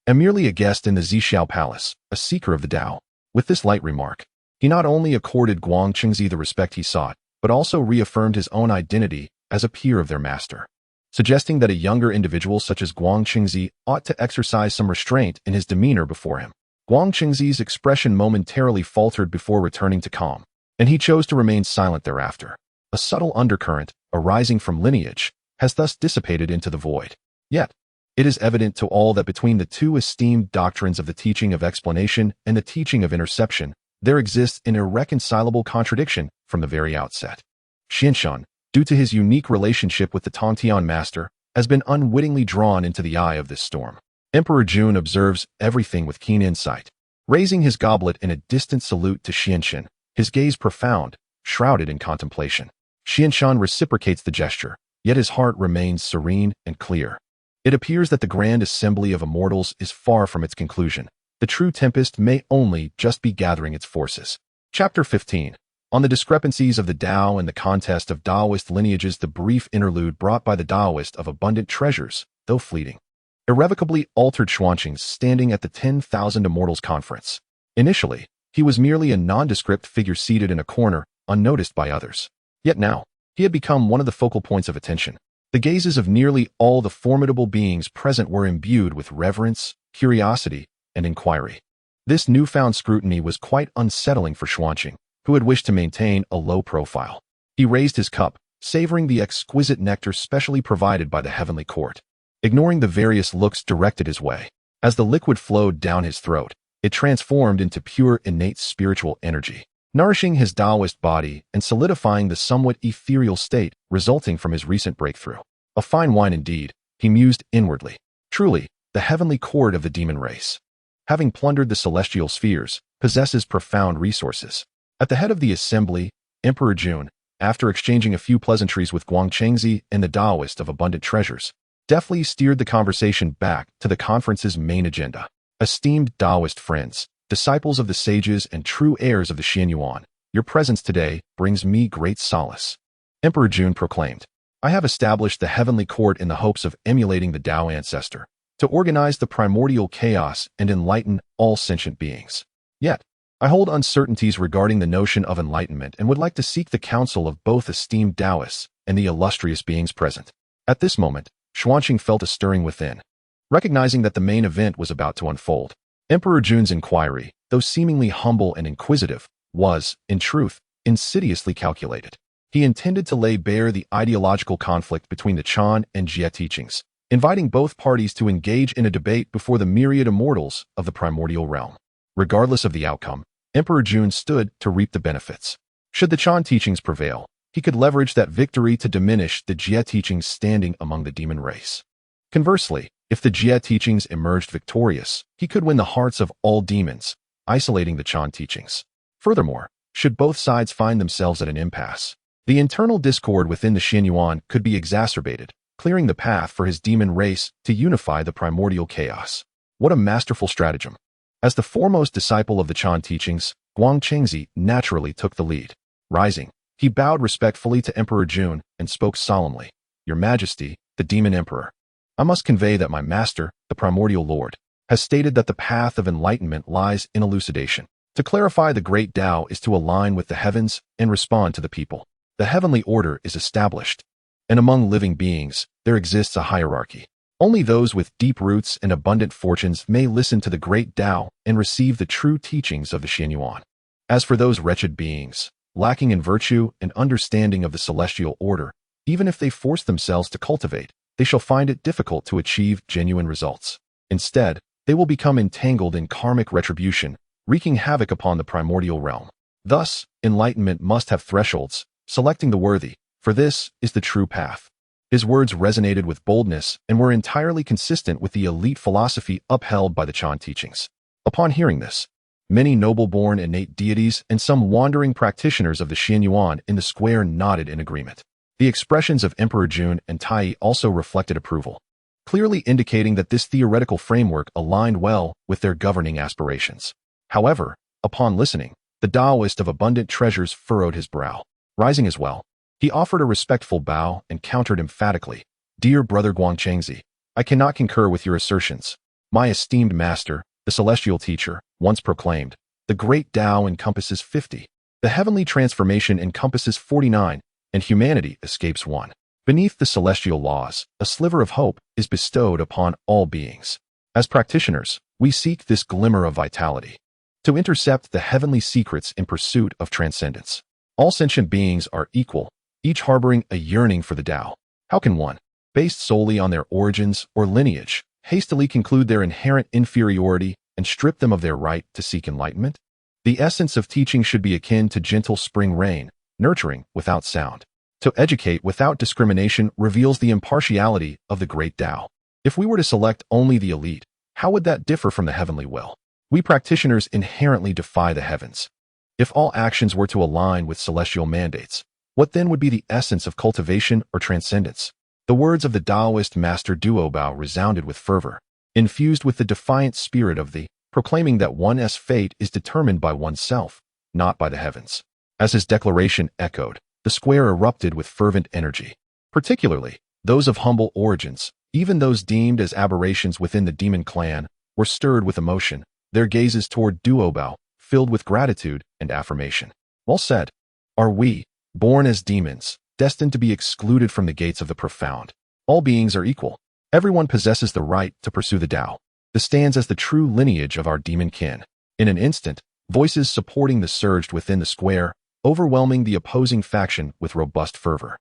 am merely a guest in the Zixiao Palace, a seeker of the Dao." With this light remark, he not only accorded Guang Qingzi the respect he sought, but also reaffirmed his own identity as a peer of their master, suggesting that a younger individual such as Guang Qingzi ought to exercise some restraint in his demeanor before him. Guang Qingzi's expression momentarily faltered before returning to calm, and he chose to remain silent thereafter. A subtle undercurrent, arising from lineage, has thus dissipated into the void. Yet, it is evident to all that between the two esteemed doctrines of the teaching of explanation and the teaching of interception, there exists an irreconcilable contradiction from the very outset. Xinshan, due to his unique relationship with the Tongtian master, has been unwittingly drawn into the eye of this storm. Emperor Jun observes everything with keen insight. Raising his goblet in a distant salute to Xinshan, his gaze profound, shrouded in contemplation. Xinshan reciprocates the gesture, yet his heart remains serene and clear. It appears that the grand assembly of immortals is far from its conclusion. The true tempest may only just be gathering its forces. Chapter 15. On the discrepancies of the Dao and the contest of Daoist lineages, the brief interlude brought by the Daoist of abundant treasures, though fleeting, irrevocably altered Xuanqing's standing at the 10,000 Immortals Conference. Initially, he was merely a nondescript figure seated in a corner, unnoticed by others. Yet now, he had become one of the focal points of attention. The gazes of nearly all the formidable beings present were imbued with reverence, curiosity, and inquiry. This newfound scrutiny was quite unsettling for Xuanqing, who had wished to maintain a low profile. He raised his cup, savoring the exquisite nectar specially provided by the heavenly court. Ignoring the various looks directed his way, as the liquid flowed down his throat, it transformed into pure innate spiritual energy, nourishing his Daoist body and solidifying the somewhat ethereal state resulting from his recent breakthrough. A fine wine indeed, he mused inwardly. Truly, the heavenly court of the demon race, having plundered the celestial spheres, possesses profound resources. At the head of the assembly, Emperor Jun, after exchanging a few pleasantries with Guangchengzi and the Daoist of abundant treasures, deftly steered the conversation back to the conference's main agenda. Esteemed Daoist friends, disciples of the sages and true heirs of the Xianyuan, your presence today brings me great solace. Emperor Jun proclaimed, I have established the heavenly court in the hopes of emulating the Dao ancestor, to organize the primordial chaos and enlighten all sentient beings. Yet, I hold uncertainties regarding the notion of enlightenment and would like to seek the counsel of both esteemed Daoists and the illustrious beings present. At this moment, Xuanqing felt a stirring within. Recognizing that the main event was about to unfold, Emperor Jun's inquiry, though seemingly humble and inquisitive, was, in truth, insidiously calculated. He intended to lay bare the ideological conflict between the Chan and Jie teachings, inviting both parties to engage in a debate before the myriad immortals of the primordial realm. Regardless of the outcome, Emperor Jun stood to reap the benefits. Should the Chan teachings prevail, he could leverage that victory to diminish the Jie teachings' standing among the demon race. Conversely, if the Jie teachings emerged victorious, he could win the hearts of all demons, isolating the Chan teachings. Furthermore, should both sides find themselves at an impasse, the internal discord within the Xianyuan could be exacerbated, clearing the path for his demon race to unify the primordial chaos. What a masterful stratagem! As the foremost disciple of the Chan teachings, Guangchengzi naturally took the lead. Rising, he bowed respectfully to Emperor Jun and spoke solemnly. Your Majesty, the Demon Emperor, I must convey that my master, the Primordial Lord, has stated that the path of enlightenment lies in elucidation. To clarify, the great Dao is to align with the heavens and respond to the people. The heavenly order is established, and among living beings, there exists a hierarchy. Only those with deep roots and abundant fortunes may listen to the great Dao and receive the true teachings of the Xianyuan. As for those wretched beings, lacking in virtue and understanding of the celestial order, even if they force themselves to cultivate, they shall find it difficult to achieve genuine results. Instead, they will become entangled in karmic retribution, wreaking havoc upon the primordial realm. Thus, enlightenment must have thresholds, selecting the worthy, for this is the true path. His words resonated with boldness and were entirely consistent with the elite philosophy upheld by the Chan teachings. Upon hearing this, many noble-born innate deities and some wandering practitioners of the Xianyuan in the square nodded in agreement. The expressions of Emperor Jun and Tai also reflected approval, clearly indicating that this theoretical framework aligned well with their governing aspirations. However, upon listening, the Daoist of abundant treasures furrowed his brow. Rising as well, he offered a respectful bow and countered emphatically, Dear Brother Guangchengzi, I cannot concur with your assertions. My esteemed master, the celestial teacher, once proclaimed, the great Dao encompasses 50, the heavenly transformation encompasses 49, and humanity escapes 1. Beneath the celestial laws, a sliver of hope is bestowed upon all beings. As practitioners, we seek this glimmer of vitality, to intercept the heavenly secrets in pursuit of transcendence. All sentient beings are equal, each harboring a yearning for the Tao. How can one, based solely on their origins or lineage, hastily conclude their inherent inferiority and strip them of their right to seek enlightenment? The essence of teaching should be akin to gentle spring rain, nurturing without sound. To educate without discrimination reveals the impartiality of the great Tao. If we were to select only the elite, how would that differ from the heavenly will? We practitioners inherently defy the heavens. If all actions were to align with celestial mandates, what then would be the essence of cultivation or transcendence? The words of the Daoist master Duobao resounded with fervor, infused with the defiant spirit of the proclaiming that one's fate is determined by oneself, not by the heavens. As his declaration echoed, the square erupted with fervent energy. Particularly, those of humble origins, even those deemed as aberrations within the demon clan, were stirred with emotion, their gazes toward Duobao filled with gratitude and affirmation. Well said. Are we, born as demons, destined to be excluded from the gates of the profound? All beings are equal. Everyone possesses the right to pursue the Tao. This stands as the true lineage of our demon kin. In an instant, voices supporting the surged within the square, overwhelming the opposing faction with robust fervor.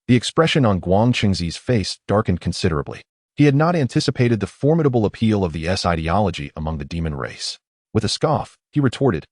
The expression on Guang Qingzi's face darkened considerably. He had not anticipated the formidable appeal of the S ideology among the demon race. With a scoff, he retorted,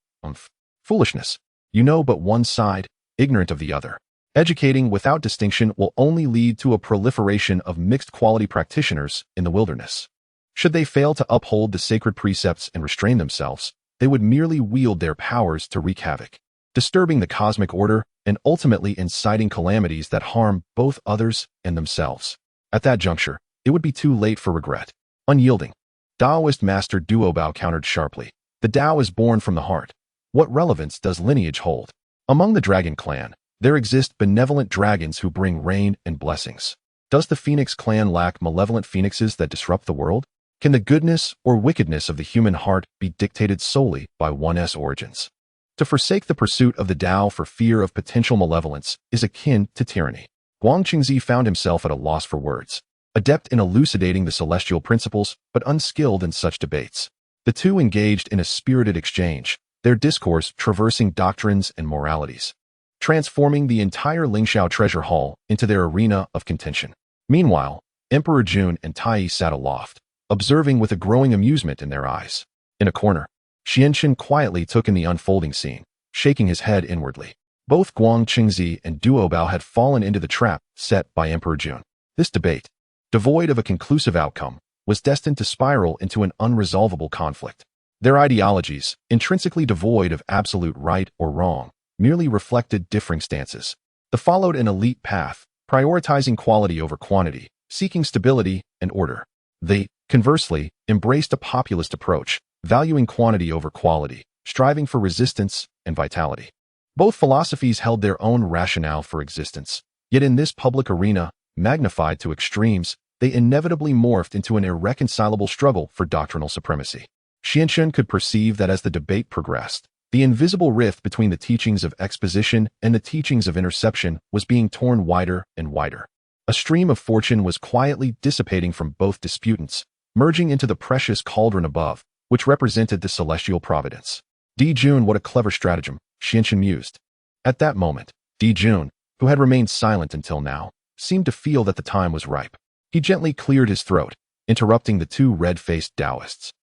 Foolishness. You know but one side, ignorant of the other. Educating without distinction will only lead to a proliferation of mixed-quality practitioners in the wilderness. Should they fail to uphold the sacred precepts and restrain themselves, they would merely wield their powers to wreak havoc, disturbing the cosmic order and ultimately inciting calamities that harm both others and themselves. At that juncture, it would be too late for regret. Unyielding. Daoist master Duobao countered sharply. The Tao is born from the heart. What relevance does lineage hold? Among the dragon clan, there exist benevolent dragons who bring rain and blessings. Does the phoenix clan lack malevolent phoenixes that disrupt the world? Can the goodness or wickedness of the human heart be dictated solely by one's origins? To forsake the pursuit of the Tao for fear of potential malevolence is akin to tyranny. Guang Qingzi found himself at a loss for words, adept in elucidating the celestial principles, but unskilled in such debates. The two engaged in a spirited exchange, their discourse traversing doctrines and moralities, transforming the entire Lingxiao treasure hall into their arena of contention. Meanwhile, Emperor Jun and Tai sat aloft, observing with a growing amusement in their eyes. In a corner, Xianchen quietly took in the unfolding scene, shaking his head inwardly. Both Guang Qingzi and Duobao had fallen into the trap set by Emperor Jun. This debate, devoid of a conclusive outcome, was destined to spiral into an unresolvable conflict. Their ideologies, intrinsically devoid of absolute right or wrong, merely reflected differing stances. They followed an elite path, prioritizing quality over quantity, seeking stability and order. They, conversely, embraced a populist approach, valuing quantity over quality, striving for resistance and vitality. Both philosophies held their own rationale for existence, yet in this public arena, magnified to extremes, they inevitably morphed into an irreconcilable struggle for doctrinal supremacy. Xianchen could perceive that as the debate progressed, the invisible rift between the teachings of exposition and the teachings of interception was being torn wider and wider. A stream of fortune was quietly dissipating from both disputants, merging into the precious cauldron above, which represented the celestial providence. Di Jun, what a clever stratagem, Xianchen mused. At that moment, Di Jun, who had remained silent until now, seemed to feel that the time was ripe. He gently cleared his throat, interrupting the two red-faced Daoists.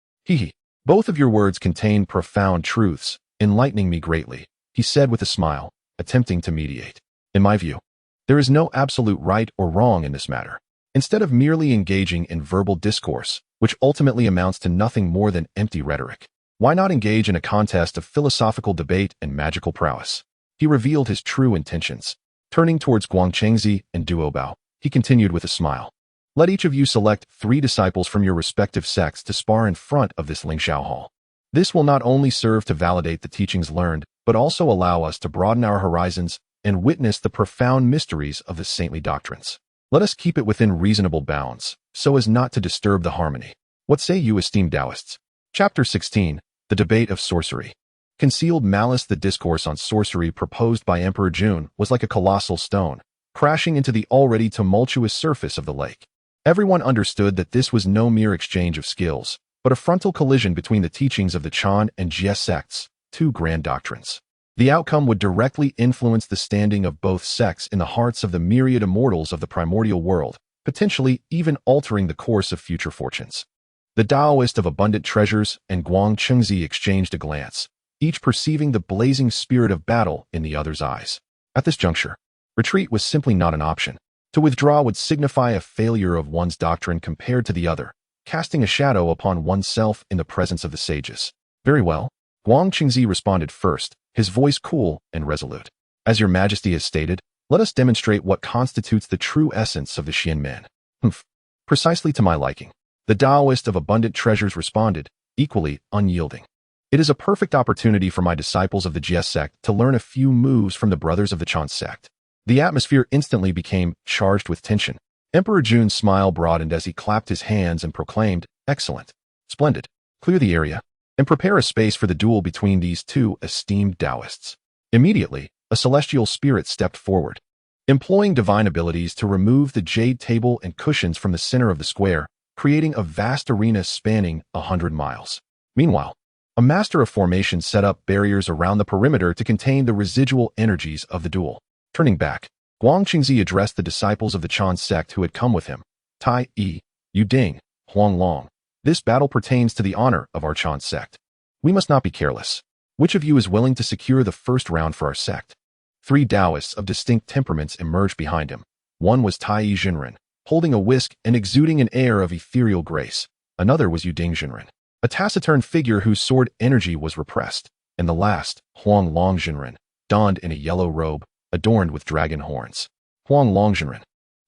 Both of your words contain profound truths, enlightening me greatly, he said with a smile, attempting to mediate. In my view, there is no absolute right or wrong in this matter. Instead of merely engaging in verbal discourse, which ultimately amounts to nothing more than empty rhetoric, why not engage in a contest of philosophical debate and magical prowess? He revealed his true intentions. Turning towards Guang Qingzi and Duobao, he continued with a smile. Let each of you select 3 disciples from your respective sects to spar in front of this Lingxiao hall. This will not only serve to validate the teachings learned, but also allow us to broaden our horizons and witness the profound mysteries of the saintly doctrines. Let us keep it within reasonable bounds, so as not to disturb the harmony. What say you, esteemed Daoists? Chapter 16, The Debate of Sorcery. Concealed malice. The discourse on sorcery proposed by Emperor Jun was like a colossal stone, crashing into the already tumultuous surface of the lake. Everyone understood that this was no mere exchange of skills, but a frontal collision between the teachings of the Chan and Jie sects, 2 grand doctrines. The outcome would directly influence the standing of both sects in the hearts of the myriad immortals of the primordial world, potentially even altering the course of future fortunes. The Daoist of abundant treasures and Guang Qingzi exchanged a glance, each perceiving the blazing spirit of battle in the other's eyes. At this juncture, retreat was simply not an option. To withdraw would signify a failure of one's doctrine compared to the other, casting a shadow upon oneself in the presence of the sages. Very well. Guang Qingzi responded first, his voice cool and resolute. As your majesty has stated, let us demonstrate what constitutes the true essence of the Xian man. Precisely to my liking. The Daoist of abundant treasures responded, equally unyielding. It is a perfect opportunity for my disciples of the Jie sect to learn a few moves from the brothers of the Chan sect. The atmosphere instantly became charged with tension. Emperor Jun's smile broadened as he clapped his hands and proclaimed, "Excellent. Splendid. Clear the area and prepare a space for the duel between these two esteemed Daoists." Immediately, a celestial spirit stepped forward. Employing divine abilities to remove the jade table and cushions from the center of the square, creating a vast arena spanning 100 miles. Meanwhile, a master of formation set up barriers around the perimeter to contain the residual energies of the duel. Turning back, Guang Qingzi addressed the disciples of the Chan sect who had come with him. Tai Yi, Yu Ding, Huang Long. This battle pertains to the honor of our Chan sect. We must not be careless. Which of you is willing to secure the first round for our sect? 3 Daoists of distinct temperaments emerged behind him. One was Tai Yi Jinren, holding a whisk and exuding an air of ethereal grace. Another was Yu Ding Jinren, a taciturn figure whose sword energy was repressed. And the last, Huang Long Jinren, donned in a yellow robe, adorned with dragon horns. Huang Long Jinren,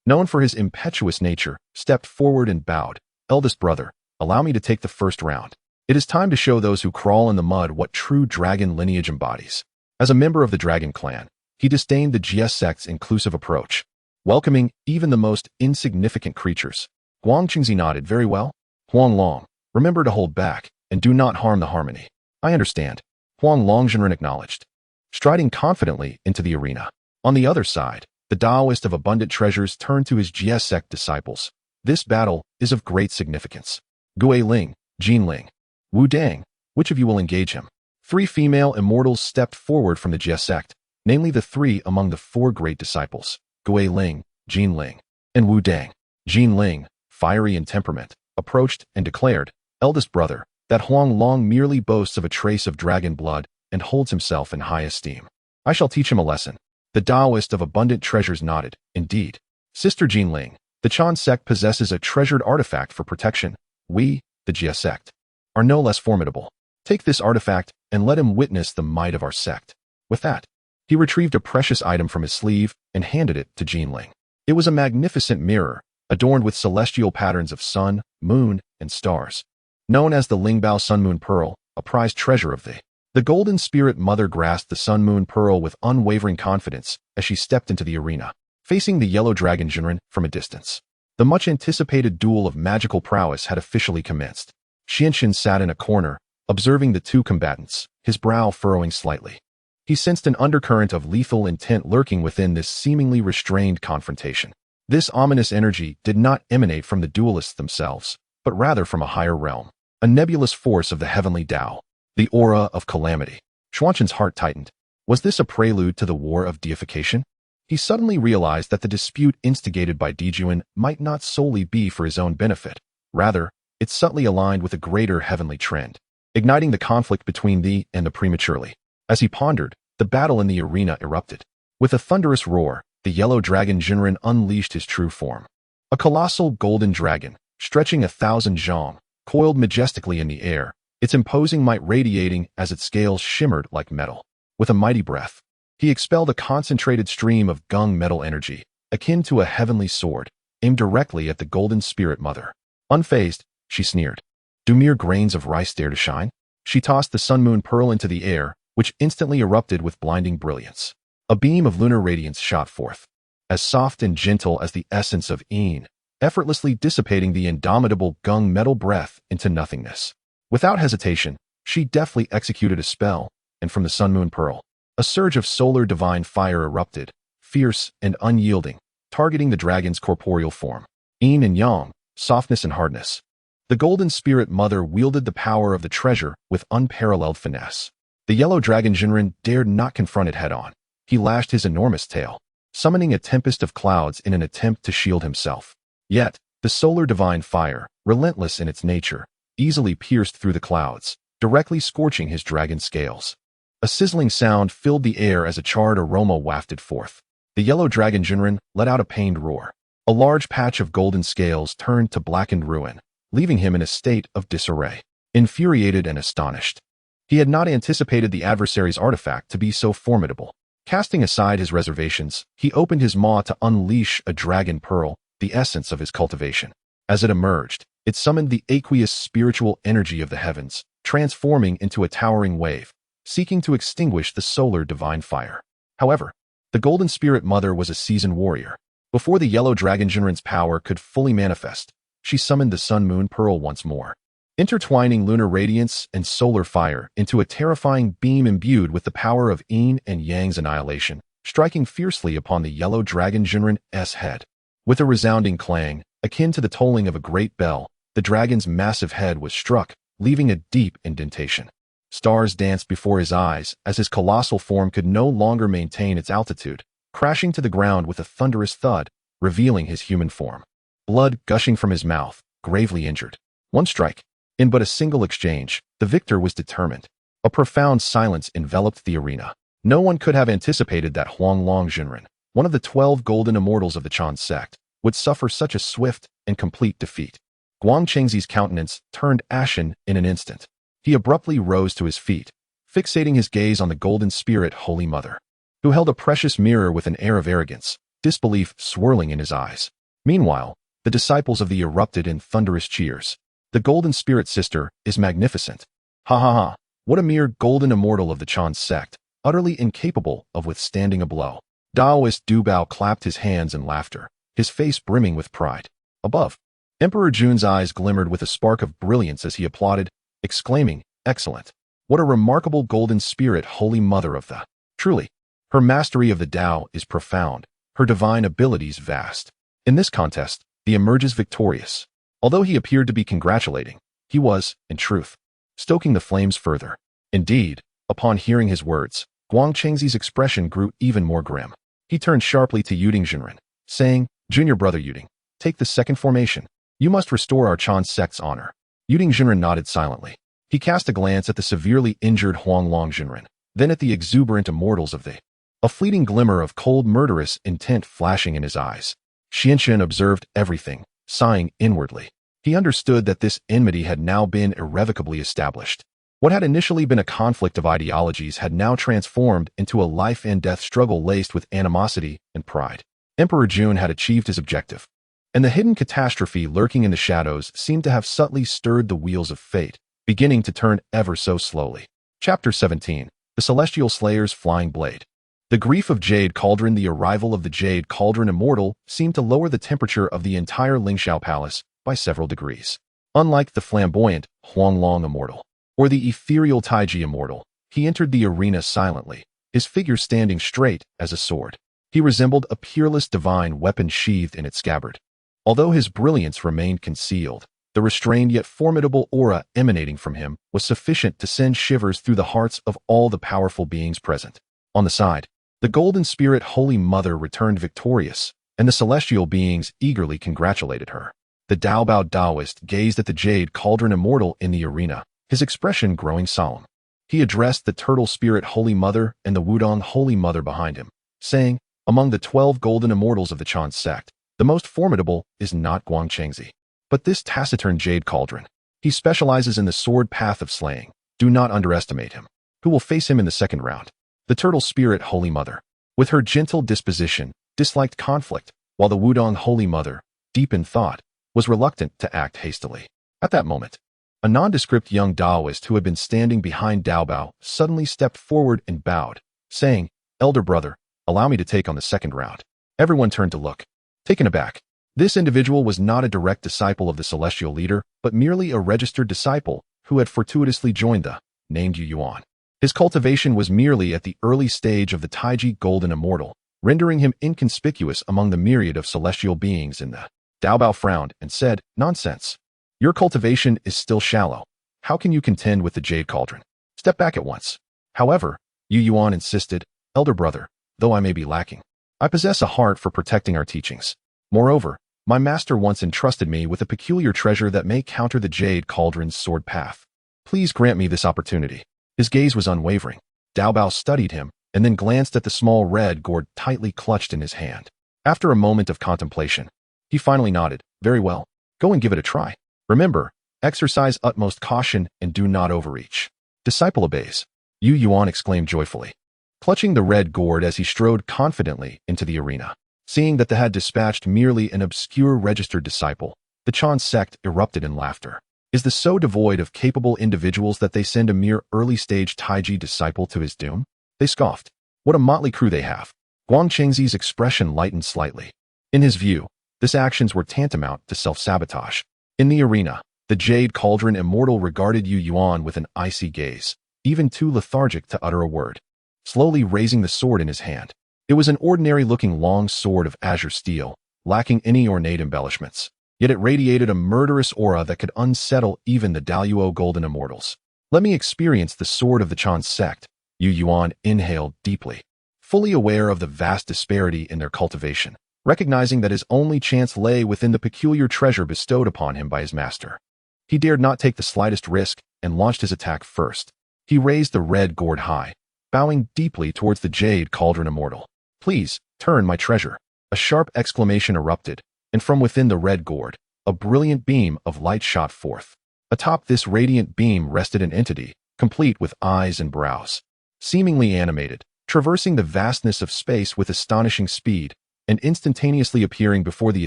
known for his impetuous nature, stepped forward and bowed. Eldest brother, allow me to take the first round. It is time to show those who crawl in the mud what true dragon lineage embodies. As a member of the dragon clan, he disdained the Jie sect's inclusive approach, welcoming even the most insignificant creatures. Guang Qingzi nodded. Very well. Huang Long, remember to hold back and do not harm the harmony. I understand. Huang Long Jinren acknowledged, striding confidently into the arena. On the other side, the Daoist of abundant treasures turned to his Jie sect disciples. This battle is of great significance. Gui Ling, Jin Ling, Wu Dang, which of you will engage him? 3 female immortals stepped forward from the Jie sect, namely the 3 among the 4 great disciples, Gui Ling, Jin Ling, and Wu Dang. Jin Ling, fiery in temperament, approached and declared, "Eldest brother, that Huang Long merely boasts of a trace of dragon blood and holds himself in high esteem. I shall teach him a lesson." The Daoist of abundant treasures nodded. Indeed. Sister Jin Ling, the Chan sect possesses a treasured artifact for protection. We, the Jie sect, are no less formidable. Take this artifact and let him witness the might of our sect. With that, he retrieved a precious item from his sleeve and handed it to Jin Ling. It was a magnificent mirror, adorned with celestial patterns of sun, moon, and stars. Known as the Lingbao Sun Moon Pearl, a prized treasure of the Golden Spirit Mother grasped the Sun Moon Pearl with unwavering confidence as she stepped into the arena, facing the yellow dragon Jinren from a distance. The much-anticipated duel of magical prowess had officially commenced. Xianxin sat in a corner, observing the 2 combatants, his brow furrowing slightly. He sensed an undercurrent of lethal intent lurking within this seemingly restrained confrontation. This ominous energy did not emanate from the duelists themselves, but rather from a higher realm, a nebulous force of the Heavenly Dao, the aura of calamity. Xuanqin's heart tightened. Was this a prelude to the war of deification? He suddenly realized that the dispute instigated by Dijuan might not solely be for his own benefit. Rather, it subtly aligned with a greater heavenly trend, igniting the conflict between thee and the prematurely. As he pondered, the battle in the arena erupted. With a thunderous roar, the yellow dragon Jinren unleashed his true form. A colossal golden dragon, stretching 1,000 zhang, coiled majestically in the air, its imposing might radiating as its scales shimmered like metal. With a mighty breath, he expelled a concentrated stream of gung metal energy, akin to a heavenly sword, aimed directly at the Golden Spirit Mother. Unfazed, she sneered. Do mere grains of rice dare to shine? She tossed the Sun Moon Pearl into the air, which instantly erupted with blinding brilliance. A beam of lunar radiance shot forth, as soft and gentle as the essence of Yin, effortlessly dissipating the indomitable gung metal breath into nothingness. Without hesitation, she deftly executed a spell, and from the Sun Moon Pearl, a surge of solar divine fire erupted, fierce and unyielding, targeting the dragon's corporeal form. Yin and Yang, softness and hardness. The Golden Spirit Mother wielded the power of the treasure with unparalleled finesse. The yellow dragon Jinren dared not confront it head-on. He lashed his enormous tail, summoning a tempest of clouds in an attempt to shield himself. Yet, the solar divine fire, relentless in its nature, easily pierced through the clouds, directly scorching his dragon scales. A sizzling sound filled the air as a charred aroma wafted forth. The yellow dragon Jinren let out a pained roar. A large patch of golden scales turned to blackened ruin, leaving him in a state of disarray. Infuriated and astonished, he had not anticipated the adversary's artifact to be so formidable. Casting aside his reservations, he opened his maw to unleash a dragon pearl, the essence of his cultivation. As it emerged, it summoned the aqueous spiritual energy of the heavens, transforming into a towering wave, seeking to extinguish the solar divine fire. However, the Golden Spirit Mother was a seasoned warrior. Before the yellow dragon Jinren's power could fully manifest, she summoned the Sun-Moon Pearl once more, intertwining lunar radiance and solar fire into a terrifying beam imbued with the power of yin and yang's annihilation, striking fiercely upon the yellow dragon Jinren's head. With a resounding clang, akin to the tolling of a great bell, the dragon's massive head was struck, leaving a deep indentation. Stars danced before his eyes as his colossal form could no longer maintain its altitude, crashing to the ground with a thunderous thud, revealing his human form. Blood gushing from his mouth, gravely injured. One strike. In but a single exchange, the victor was determined. A profound silence enveloped the arena. No one could have anticipated that Huanglong Jinren, one of the 12 golden immortals of the Chan sect, would suffer such a swift and complete defeat. Guangchengzi's countenance turned ashen in an instant. He abruptly rose to his feet, fixating his gaze on the Golden Spirit Holy Mother, who held a precious mirror with an air of arrogance, disbelief swirling in his eyes. Meanwhile, the disciples of the erupted in thunderous cheers. The Golden Spirit Sister is magnificent. Ha ha ha, what a mere golden immortal of the Chan sect, utterly incapable of withstanding a blow. Daoist Du Bao clapped his hands in laughter, his face brimming with pride. Above, Emperor Jun's eyes glimmered with a spark of brilliance as he applauded, exclaiming, "Excellent! What a remarkable Golden Spirit Holy Mother of the..." Truly, her mastery of the Tao is profound, her divine abilities vast. In this contest, he emerges victorious. Although he appeared to be congratulating, he was, in truth, stoking the flames further. Indeed, upon hearing his words, Guangchengzi's expression grew even more grim. He turned sharply to Yuding Jinren, saying, "Junior brother Yuding, take the second formation. You must restore our Chan sect's honor." Yuding Jinren nodded silently. He cast a glance at the severely injured Huanglong Jinren, then at the exuberant immortals of the... A fleeting glimmer of cold murderous intent flashing in his eyes. Xianxian observed everything, sighing inwardly. He understood that this enmity had now been irrevocably established. What had initially been a conflict of ideologies had now transformed into a life-and-death struggle laced with animosity and pride. Emperor Jun had achieved his objective, and the hidden catastrophe lurking in the shadows seemed to have subtly stirred the wheels of fate, beginning to turn ever so slowly. Chapter 17. The Celestial Slayer's Flying Blade. The grief of Jade Cauldron. The arrival of the Jade Cauldron Immortal seemed to lower the temperature of the entire Zixiao Palace by several degrees. Unlike the flamboyant Huanglong Immortal, or the ethereal Taiji Immortal, he entered the arena silently, his figure standing straight as a sword. He resembled a peerless divine weapon sheathed in its scabbard. Although his brilliance remained concealed, the restrained yet formidable aura emanating from him was sufficient to send shivers through the hearts of all the powerful beings present. On the side, the Golden Spirit Holy Mother returned victorious, and the celestial beings eagerly congratulated her. The Daobao Daoist gazed at the Jade Cauldron Immortal in the arena, his expression growing solemn. He addressed the Turtle Spirit Holy Mother and the Wudong Holy Mother behind him, saying, "Among the 12 golden immortals of the Chan sect, the most formidable is not Guangchengzi, but this taciturn Jade Cauldron. He specializes in the sword path of slaying. Do not underestimate him. Who will face him in the second round?" The Turtle Spirit Holy Mother, with her gentle disposition, disliked conflict, while the Wudong Holy Mother, deep in thought, was reluctant to act hastily. At that moment, a nondescript young Daoist who had been standing behind Daobao suddenly stepped forward and bowed, saying, "Elder brother, allow me to take on the second round." Everyone turned to look, taken aback. This individual was not a direct disciple of the celestial leader, but merely a registered disciple who had fortuitously joined the named Yu Yuan. His cultivation was merely at the early stage of the Taiji Golden Immortal, rendering him inconspicuous among the myriad of celestial beings in the... Daobao frowned and said, "Nonsense. Your cultivation is still shallow. How can you contend with the Jade Cauldron? Step back at once." However, Yu Yuan insisted, "Elder brother, though I may be lacking, I possess a heart for protecting our teachings. Moreover, my master once entrusted me with a peculiar treasure that may counter the Jade Cauldron's sword path." Please grant me this opportunity. His gaze was unwavering. Dao Bao studied him, and then glanced at the small red gourd tightly clutched in his hand. After a moment of contemplation, he finally nodded. Very well. Go and give it a try. Remember, exercise utmost caution and do not overreach. Disciple obeys. Yu Yuan exclaimed joyfully, clutching the red gourd as he strode confidently into the arena. Seeing that they had dispatched merely an obscure registered disciple, the Chan sect erupted in laughter. Is this so devoid of capable individuals that they send a mere early-stage Taiji disciple to his doom? They scoffed. What a motley crew they have. Guang Chengzi's expression lightened slightly. In his view, these actions were tantamount to self-sabotage. In the arena, the Jade Cauldron Immortal regarded Yu Yuan with an icy gaze, even too lethargic to utter a word. Slowly raising the sword in his hand. It was an ordinary-looking long sword of azure steel, lacking any ornate embellishments. Yet it radiated a murderous aura that could unsettle even the Daoist golden immortals. Let me experience the sword of the Chan sect. Yu Yuan inhaled deeply, fully aware of the vast disparity in their cultivation, recognizing that his only chance lay within the peculiar treasure bestowed upon him by his master. He dared not take the slightest risk and launched his attack first. He raised the red gourd high, bowing deeply towards the Jade Cauldron Immortal. Please, turn my treasure. A sharp exclamation erupted, and from within the red gourd, a brilliant beam of light shot forth. Atop this radiant beam rested an entity, complete with eyes and brows. Seemingly animated, traversing the vastness of space with astonishing speed, and instantaneously appearing before the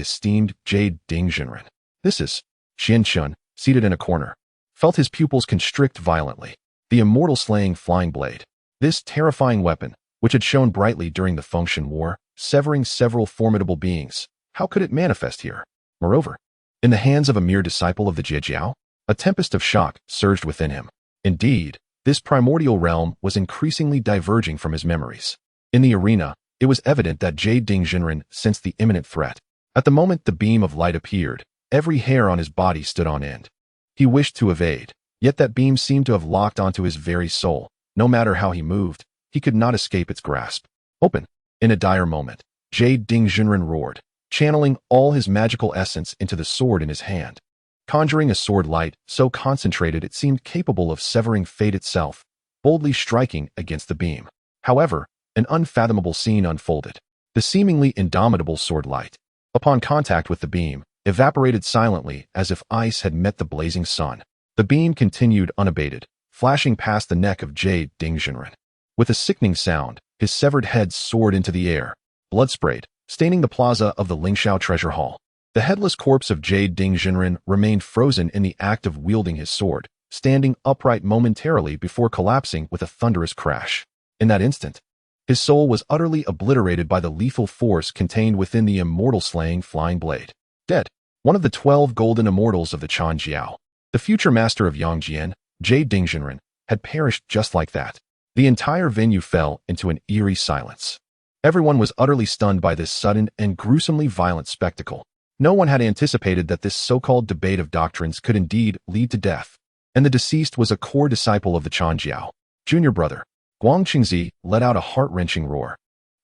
esteemed Jade Dingjinren. This is Lin Chen, seated in a corner, felt his pupils constrict violently. The immortal slaying flying blade. This terrifying weapon, which had shone brightly during the Fengshan War, severing several formidable beings. How could it manifest here? Moreover, in the hands of a mere disciple of the Jiajiao, a tempest of shock surged within him. Indeed, this primordial realm was increasingly diverging from his memories. In the arena, it was evident that Jade Dingjinren sensed the imminent threat. At the moment the beam of light appeared, every hair on his body stood on end. He wished to evade, yet that beam seemed to have locked onto his very soul. No matter how he moved, he could not escape its grasp. Open! In a dire moment, Jade Dingjinren roared, channeling all his magical essence into the sword in his hand. Conjuring a sword light so concentrated it seemed capable of severing fate itself, boldly striking against the beam. However, an unfathomable scene unfolded. The seemingly indomitable sword light, upon contact with the beam, evaporated silently as if ice had met the blazing sun. The beam continued unabated, flashing past the neck of Jade Dingjinren. With a sickening sound, his severed head soared into the air. Blood sprayed, staining the plaza of the Lingxiao Treasure Hall. The headless corpse of Jade Dingjinren remained frozen in the act of wielding his sword, standing upright momentarily before collapsing with a thunderous crash. In that instant, his soul was utterly obliterated by the lethal force contained within the immortal-slaying flying blade. Dead, one of the 12 golden immortals of the Chan Jiao, the future master of Yangjian, Jade Dingjinren, had perished just like that. The entire venue fell into an eerie silence. Everyone was utterly stunned by this sudden and gruesomely violent spectacle. No one had anticipated that this so-called debate of doctrines could indeed lead to death, and the deceased was a core disciple of the Chan Jiao. Junior brother, Guang Chengzi let out a heart-wrenching roar.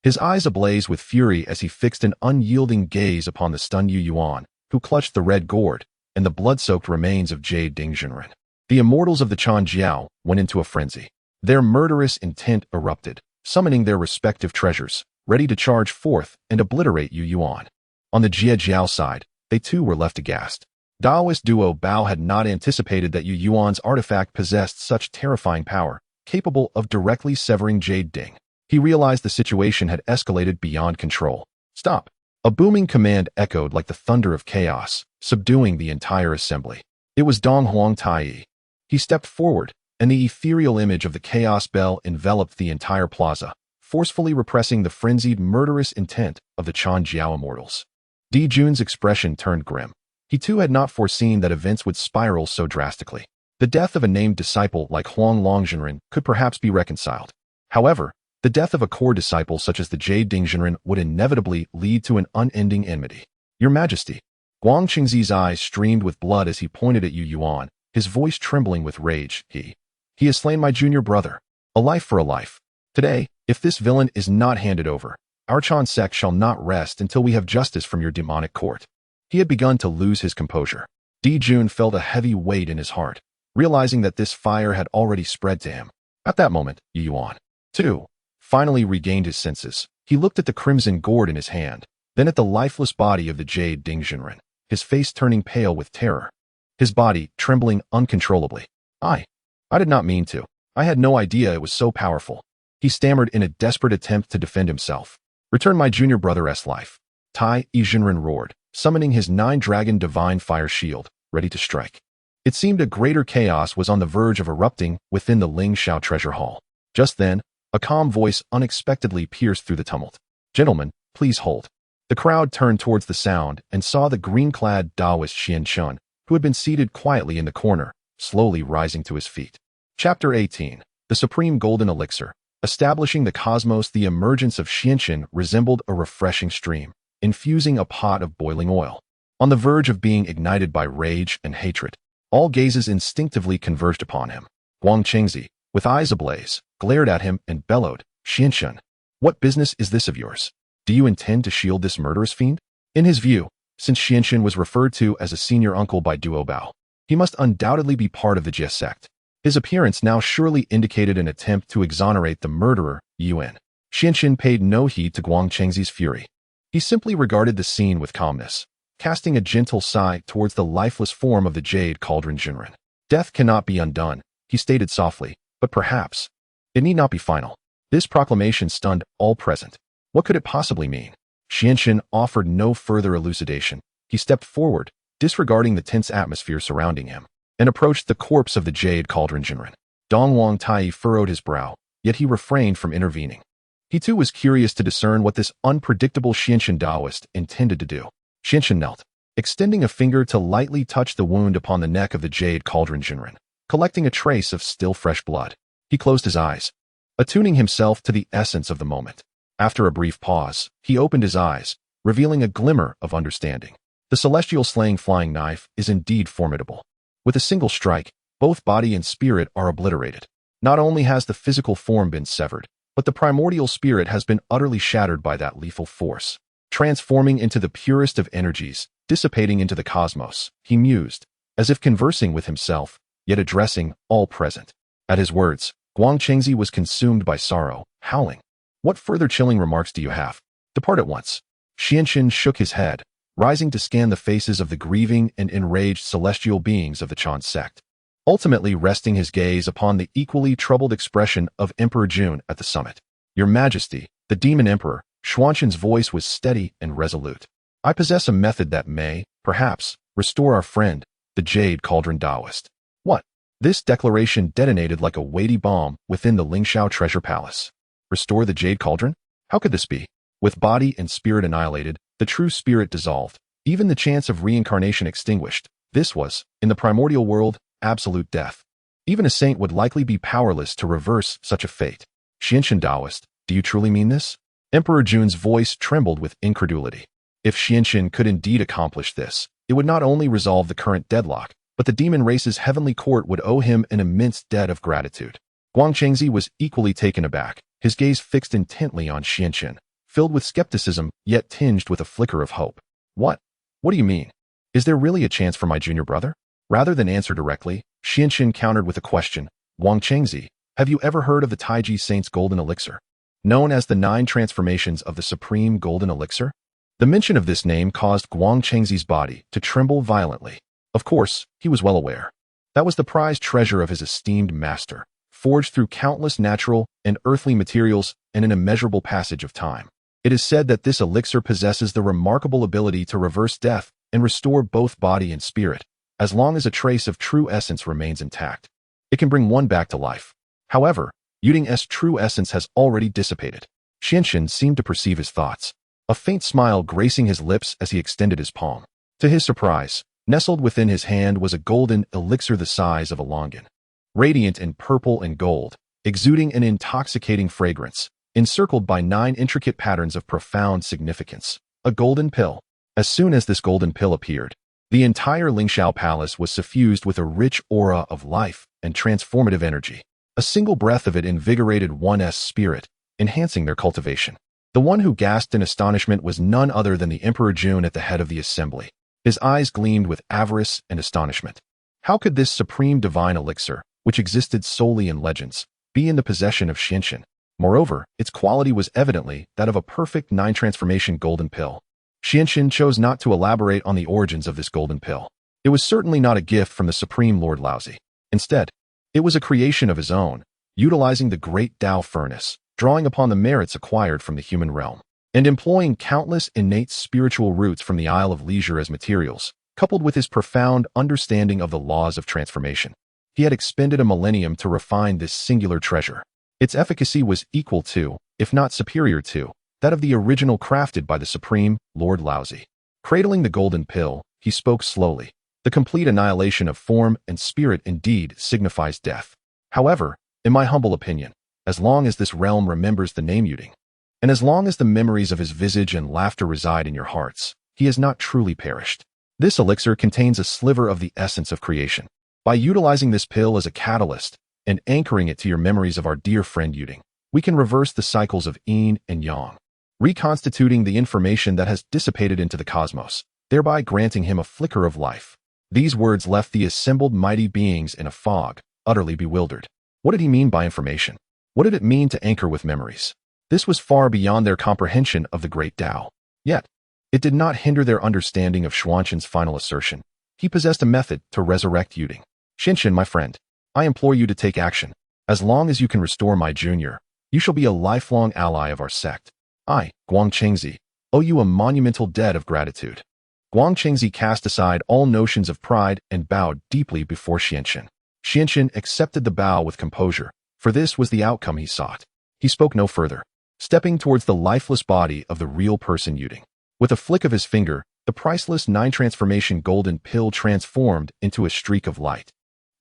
His eyes ablaze with fury as he fixed an unyielding gaze upon the stunned Yu Yuan, who clutched the red gourd and the blood-soaked remains of Jade Dingjinren. The immortals of the Chan Jiao went into a frenzy. Their murderous intent erupted, summoning their respective treasures, ready to charge forth and obliterate Yu Yuan. On the Jiajiao side, they too were left aghast. Daoist duo Bao had not anticipated that Yu Yuan's artifact possessed such terrifying power, capable of directly severing Jade Ding. He realized the situation had escalated beyond control. Stop! A booming command echoed like the thunder of chaos, subduing the entire assembly. It was Dong Huang Tai. He stepped forward, and the ethereal image of the chaos bell enveloped the entire plaza, forcefully repressing the frenzied murderous intent of the Chan Jiao immortals. Di Jun's expression turned grim. He too had not foreseen that events would spiral so drastically. The death of a named disciple like Huang Longjinren could perhaps be reconciled. However, the death of a core disciple such as the Jade Dingjinren would inevitably lead to an unending enmity. Your Majesty. Guang Chengzi's eyes streamed with blood as he pointed at Yu Yuan, his voice trembling with rage. He has slain my junior brother. A life for a life. Today, if this villain is not handed over, our Chan sect shall not rest until we have justice from your demonic court. He had begun to lose his composure. Di Jun felt a heavy weight in his heart. realizing that this fire had already spread to him. At that moment, Yuan, too, finally regained his senses. He looked at the crimson gourd in his hand, then at the lifeless body of the jade Dingjunren, his face turning pale with terror, his body trembling uncontrollably. I did not mean to. I had no idea it was so powerful. He stammered in a desperate attempt to defend himself. Return my junior brother's life. Tai Yizhenren roared, summoning his 9-dragon divine fire shield, ready to strike. It seemed a greater chaos was on the verge of erupting within the Ling Shao treasure hall. Just then, a calm voice unexpectedly pierced through the tumult. Gentlemen, please hold. The crowd turned towards the sound and saw the green-clad Daoist Lin Chen, who had been seated quietly in the corner, slowly rising to his feet. Chapter 18. The Supreme Golden Elixir. Establishing the cosmos, the emergence of Xianxin resembled a refreshing stream, infusing a pot of boiling oil. On the verge of being ignited by rage and hatred, all gazes instinctively converged upon him. Guang Chengzi, with eyes ablaze, glared at him and bellowed, Xianxin, what business is this of yours? Do you intend to shield this murderous fiend? In his view, since Xianxin was referred to as a senior uncle by Duo Bao, he must undoubtedly be part of the Jie sect. His appearance now surely indicated an attempt to exonerate the murderer, Yuan. Xianxin paid no heed to Guang Chengzi's fury. He simply regarded the scene with calmness, casting a gentle sigh towards the lifeless form of the jade cauldron Jinren. Death cannot be undone, he stated softly, but perhaps it need not be final. This proclamation stunned all present. What could it possibly mean? Xianxin offered no further elucidation. He stepped forward, disregarding the tense atmosphere surrounding him, and approached the corpse of the jade cauldron Jinren. Dongwang Tai furrowed his brow, yet he refrained from intervening. He too was curious to discern what this unpredictable Xianxin Daoist intended to do. Xianxin knelt, extending a finger to lightly touch the wound upon the neck of the jade cauldron Jinren, collecting a trace of still fresh blood. He closed his eyes, attuning himself to the essence of the moment. After a brief pause, he opened his eyes, revealing a glimmer of understanding. The celestial slaying flying knife is indeed formidable. With a single strike, both body and spirit are obliterated. Not only has the physical form been severed, but the primordial spirit has been utterly shattered by that lethal force. Transforming into the purest of energies, dissipating into the cosmos, he mused, as if conversing with himself, yet addressing all present. At his words, Guang Chengzi was consumed by sorrow, howling. What further chilling remarks do you have? Depart at once. Xianxin shook his head, rising to scan the faces of the grieving and enraged celestial beings of the Chan sect, ultimately resting his gaze upon the equally troubled expression of Emperor Jun at the summit. Your Majesty, the Demon Emperor, Xuanxin's voice was steady and resolute. I possess a method that may, perhaps, restore our friend, the Jade Cauldron Daoist. What? This declaration detonated like a weighty bomb within the Lingshao treasure palace. Restore the Jade Cauldron? How could this be? With body and spirit annihilated, the true spirit dissolved, even the chance of reincarnation extinguished. This was, in the primordial world, absolute death. Even a saint would likely be powerless to reverse such a fate. Xianxin Daoist, do you truly mean this? Emperor Jun's voice trembled with incredulity. If Xianxin could indeed accomplish this, it would not only resolve the current deadlock, but the demon race's heavenly court would owe him an immense debt of gratitude. Guang Chengzi was equally taken aback, his gaze fixed intently on Xianxin, filled with skepticism, yet tinged with a flicker of hope. What? What do you mean? Is there really a chance for my junior brother? Rather than answer directly, Xianxin countered with a question. Guang Chengzi, have you ever heard of the Taiji Saint's Golden Elixir? Known as the 9 transformations of the Supreme Golden Elixir? The mention of this name caused Guang Chengzi's body to tremble violently. Of course, he was well aware. That was the prized treasure of his esteemed master, forged through countless natural and earthly materials and an immeasurable passage of time. It is said that this elixir possesses the remarkable ability to reverse death and restore both body and spirit, as long as a trace of true essence remains intact. It can bring one back to life. However, Yuding's true essence has already dissipated. Xianxin seemed to perceive his thoughts, a faint smile gracing his lips as he extended his palm. To his surprise, nestled within his hand was a golden elixir the size of a longan, radiant in purple and gold, exuding an intoxicating fragrance, encircled by 9 intricate patterns of profound significance. A golden pill. As soon as this golden pill appeared, the entire Lingxiao Palace was suffused with a rich aura of life and transformative energy. A single breath of it invigorated one's spirit, enhancing their cultivation. The one who gasped in astonishment was none other than the Emperor Jun at the head of the assembly. His eyes gleamed with avarice and astonishment. How could this supreme divine elixir, which existed solely in legends, be in the possession of Xianxin? Moreover, its quality was evidently that of a perfect nine-transformation golden pill. Xianxin chose not to elaborate on the origins of this golden pill. It was certainly not a gift from the Supreme Lord Laozi. Instead, it was a creation of his own, utilizing the great Dao furnace, drawing upon the merits acquired from the human realm, and employing countless innate spiritual roots from the Isle of Leisure as materials, coupled with his profound understanding of the laws of transformation. He had expended a millennium to refine this singular treasure. Its efficacy was equal to, if not superior to, that of the original crafted by the Supreme Lord Laozi. Cradling the golden pill, he spoke slowly. The complete annihilation of form and spirit indeed signifies death. However, in my humble opinion, as long as this realm remembers the name Yuding, and as long as the memories of his visage and laughter reside in your hearts, he has not truly perished. This elixir contains a sliver of the essence of creation. By utilizing this pill as a catalyst and anchoring it to your memories of our dear friend Yuding, we can reverse the cycles of yin and yang, reconstituting the information that has dissipated into the cosmos, thereby granting him a flicker of life. These words left the assembled mighty beings in a fog, utterly bewildered. What did he mean by information? What did it mean to anchor with memories? This was far beyond their comprehension of the great Dao. Yet, it did not hinder their understanding of Xuanqin's final assertion. He possessed a method to resurrect Yuding. Xianxin, my friend, I implore you to take action. As long as you can restore my junior, you shall be a lifelong ally of our sect. I, Guang Chengzi, owe you a monumental debt of gratitude. Guang Chengzi cast aside all notions of pride and bowed deeply before Xianxin. Xianxin accepted the bow with composure, for this was the outcome he sought. He spoke no further, stepping towards the lifeless body of the real person Yuding. With a flick of his finger, the priceless nine-transformation golden pill transformed into a streak of light,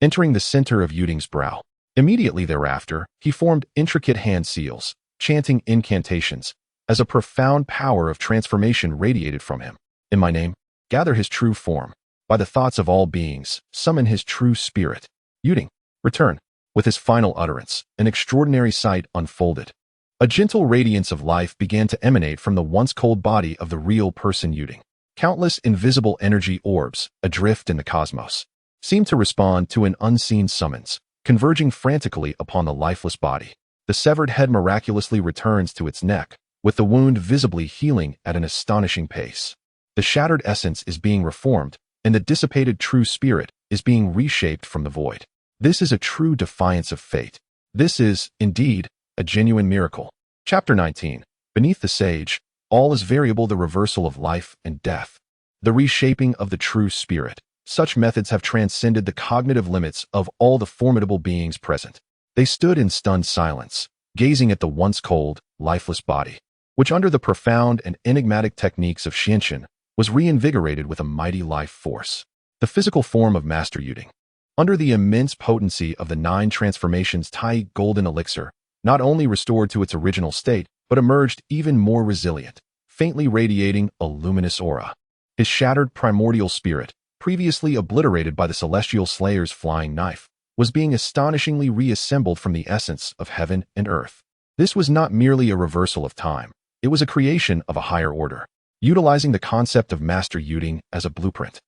entering the center of Yuding's brow. Immediately thereafter, he formed intricate hand seals, chanting incantations, as a profound power of transformation radiated from him. In my name, gather his true form. By the thoughts of all beings, summon his true spirit. Yuding, return. With his final utterance, an extraordinary sight unfolded. A gentle radiance of life began to emanate from the once cold body of the real person Yuding. Countless invisible energy orbs, adrift in the cosmos, seemed to respond to an unseen summons, converging frantically upon the lifeless body. The severed head miraculously returns to its neck, with the wound visibly healing at an astonishing pace. The shattered essence is being reformed, and the dissipated true spirit is being reshaped from the void. This is a true defiance of fate. This is, indeed, a genuine miracle. Chapter 19. Beneath the sage, all is variable, the reversal of life and death. The reshaping of the true spirit. Such methods have transcended the cognitive limits of all the formidable beings present. They stood in stunned silence, gazing at the once cold, lifeless body, which under the profound and enigmatic techniques of Xianxin was reinvigorated with a mighty life force. The physical form of Master Yuding, under the immense potency of the nine transformations Tai golden elixir, not only restored to its original state, but emerged even more resilient, faintly radiating a luminous aura. His shattered primordial spirit, previously obliterated by the celestial slayer's flying knife, was being astonishingly reassembled from the essence of heaven and earth. This was not merely a reversal of time, it was a creation of a higher order, utilizing the concept of Master Yuding as a blueprint.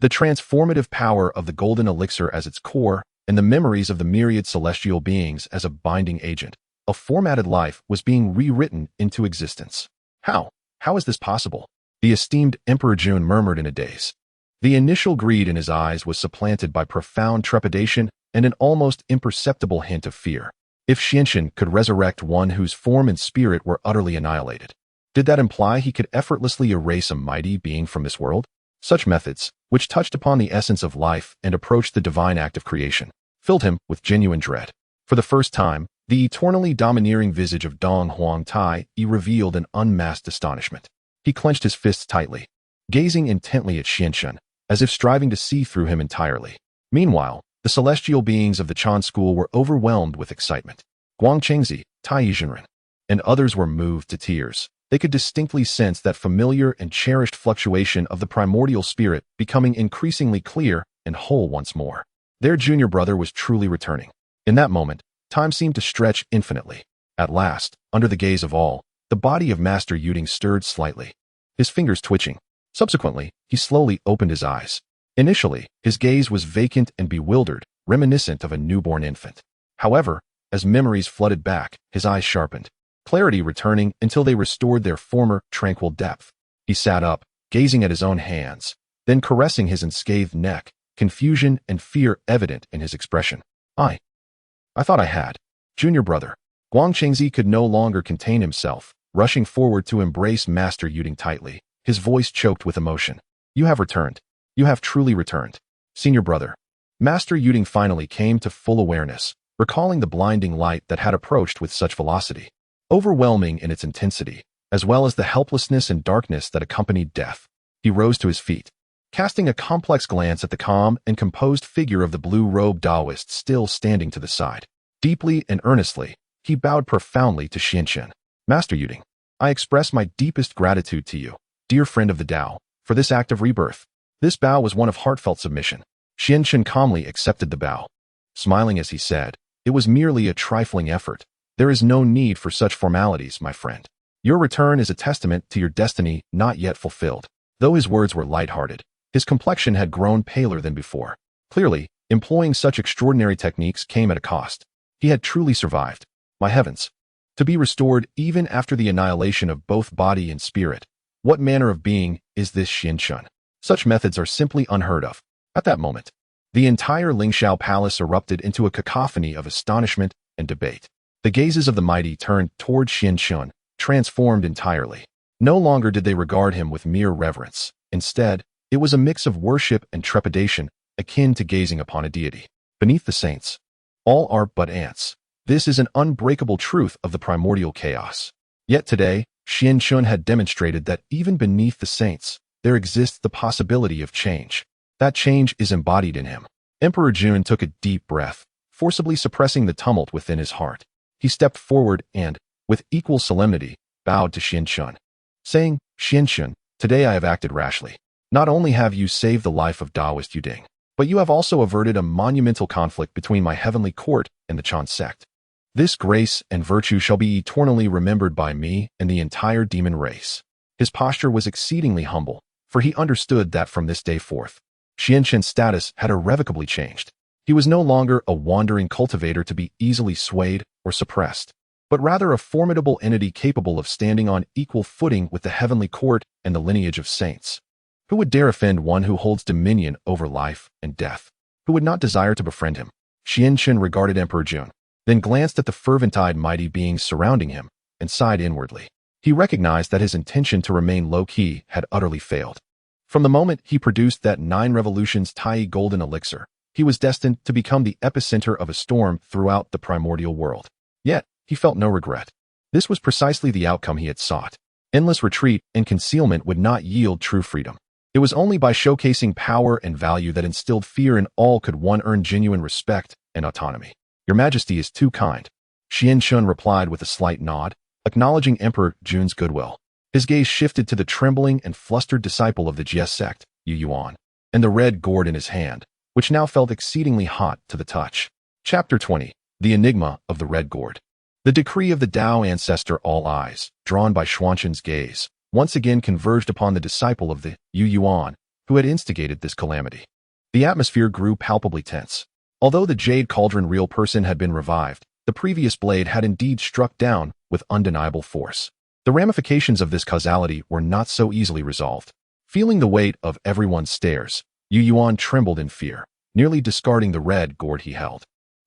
The transformative power of the golden elixir as its core, and the memories of the myriad celestial beings as a binding agent, a formatted life was being rewritten into existence. How? How is this possible? The esteemed Emperor Jun murmured in a daze. The initial greed in his eyes was supplanted by profound trepidation and an almost imperceptible hint of fear. If Xianxin could resurrect one whose form and spirit were utterly annihilated, did that imply he could effortlessly erase a mighty being from this world? Such methods, which touched upon the essence of life and approached the divine act of creation, filled him with genuine dread. For the first time, the eternally domineering visage of Dong Huang Tai revealed an unmasked astonishment. He clenched his fists tightly, gazing intently at Xianxin, as if striving to see through him entirely. Meanwhile, the celestial beings of the Chan school were overwhelmed with excitement. Guang Chengzi, Tai Yizhenren, and others were moved to tears. They could distinctly sense that familiar and cherished fluctuation of the primordial spirit becoming increasingly clear and whole once more. Their junior brother was truly returning. In that moment, time seemed to stretch infinitely. At last, under the gaze of all, the body of Master Yuding stirred slightly, his fingers twitching. Subsequently, he slowly opened his eyes. Initially, his gaze was vacant and bewildered, reminiscent of a newborn infant. However, as memories flooded back, his eyes sharpened, clarity returning until they restored their former tranquil depth. He sat up, gazing at his own hands, then caressing his unscathed neck, confusion and fear evident in his expression. I thought I had. Junior brother. Guang Chengzi could no longer contain himself, rushing forward to embrace Master Yuding tightly, his voice choked with emotion. You have returned. You have truly returned. Senior brother. Master Yuding finally came to full awareness, recalling the blinding light that had approached with such velocity, overwhelming in its intensity, as well as the helplessness and darkness that accompanied death. He rose to his feet, casting a complex glance at the calm and composed figure of the blue-robed Daoist still standing to the side. Deeply and earnestly, he bowed profoundly to Lin Chen. Master Yuding, I express my deepest gratitude to you, dear friend of the Dao, for this act of rebirth. This bow was one of heartfelt submission. Lin Chen calmly accepted the bow. Smiling as he said, it was merely a trifling effort. There is no need for such formalities, my friend. Your return is a testament to your destiny not yet fulfilled. Though his words were light-hearted, his complexion had grown paler than before. Clearly, employing such extraordinary techniques came at a cost. He had truly survived. My heavens! To be restored even after the annihilation of both body and spirit. What manner of being is this Lin Chen? Such methods are simply unheard of. At that moment, the entire Zixiao Palace erupted into a cacophony of astonishment and debate. The gazes of the mighty turned toward Lin Chen, transformed entirely. No longer did they regard him with mere reverence. Instead, it was a mix of worship and trepidation, akin to gazing upon a deity. Beneath the saints, all are but ants. This is an unbreakable truth of the primordial chaos. Yet today, Lin Chen had demonstrated that even beneath the saints, there exists the possibility of change. That change is embodied in him. Emperor Jun took a deep breath, forcibly suppressing the tumult within his heart. He stepped forward and, with equal solemnity, bowed to Lin Chen, saying, Lin Chen, today I have acted rashly. Not only have you saved the life of Daoist Yuding, but you have also averted a monumental conflict between my heavenly court and the Chan sect. This grace and virtue shall be eternally remembered by me and the entire demon race. His posture was exceedingly humble, for he understood that from this day forth, Lin Chen's status had irrevocably changed. He was no longer a wandering cultivator to be easily swayed or suppressed, but rather a formidable entity capable of standing on equal footing with the heavenly court and the lineage of saints. Who would dare offend one who holds dominion over life and death? Who would not desire to befriend him? Lin Chen regarded Emperor Jun, then glanced at the fervent-eyed mighty beings surrounding him and sighed inwardly. He recognized that his intention to remain low-key had utterly failed. From the moment he produced that 9 revolutions Tai golden elixir, he was destined to become the epicenter of a storm throughout the primordial world. Yet, he felt no regret. This was precisely the outcome he had sought. Endless retreat and concealment would not yield true freedom. It was only by showcasing power and value that instilled fear in all could one earn genuine respect and autonomy. Your Majesty is too kind. Lin Chen replied with a slight nod, acknowledging Emperor Jun's goodwill. His gaze shifted to the trembling and flustered disciple of the Jie sect, Yu Yuan, and the red gourd in his hand, which now felt exceedingly hot to the touch. Chapter 20. The Enigma of the Red Gourd. The decree of the Dao ancestor, all eyes, drawn by Xuanzhen's gaze, once again converged upon the disciple of the Yu Yuan, who had instigated this calamity. The atmosphere grew palpably tense. Although the Jade Cauldron real person had been revived, the previous blade had indeed struck down with undeniable force. The ramifications of this causality were not so easily resolved. Feeling the weight of everyone's stares, Yu Yuan trembled in fear, nearly discarding the red gourd he held.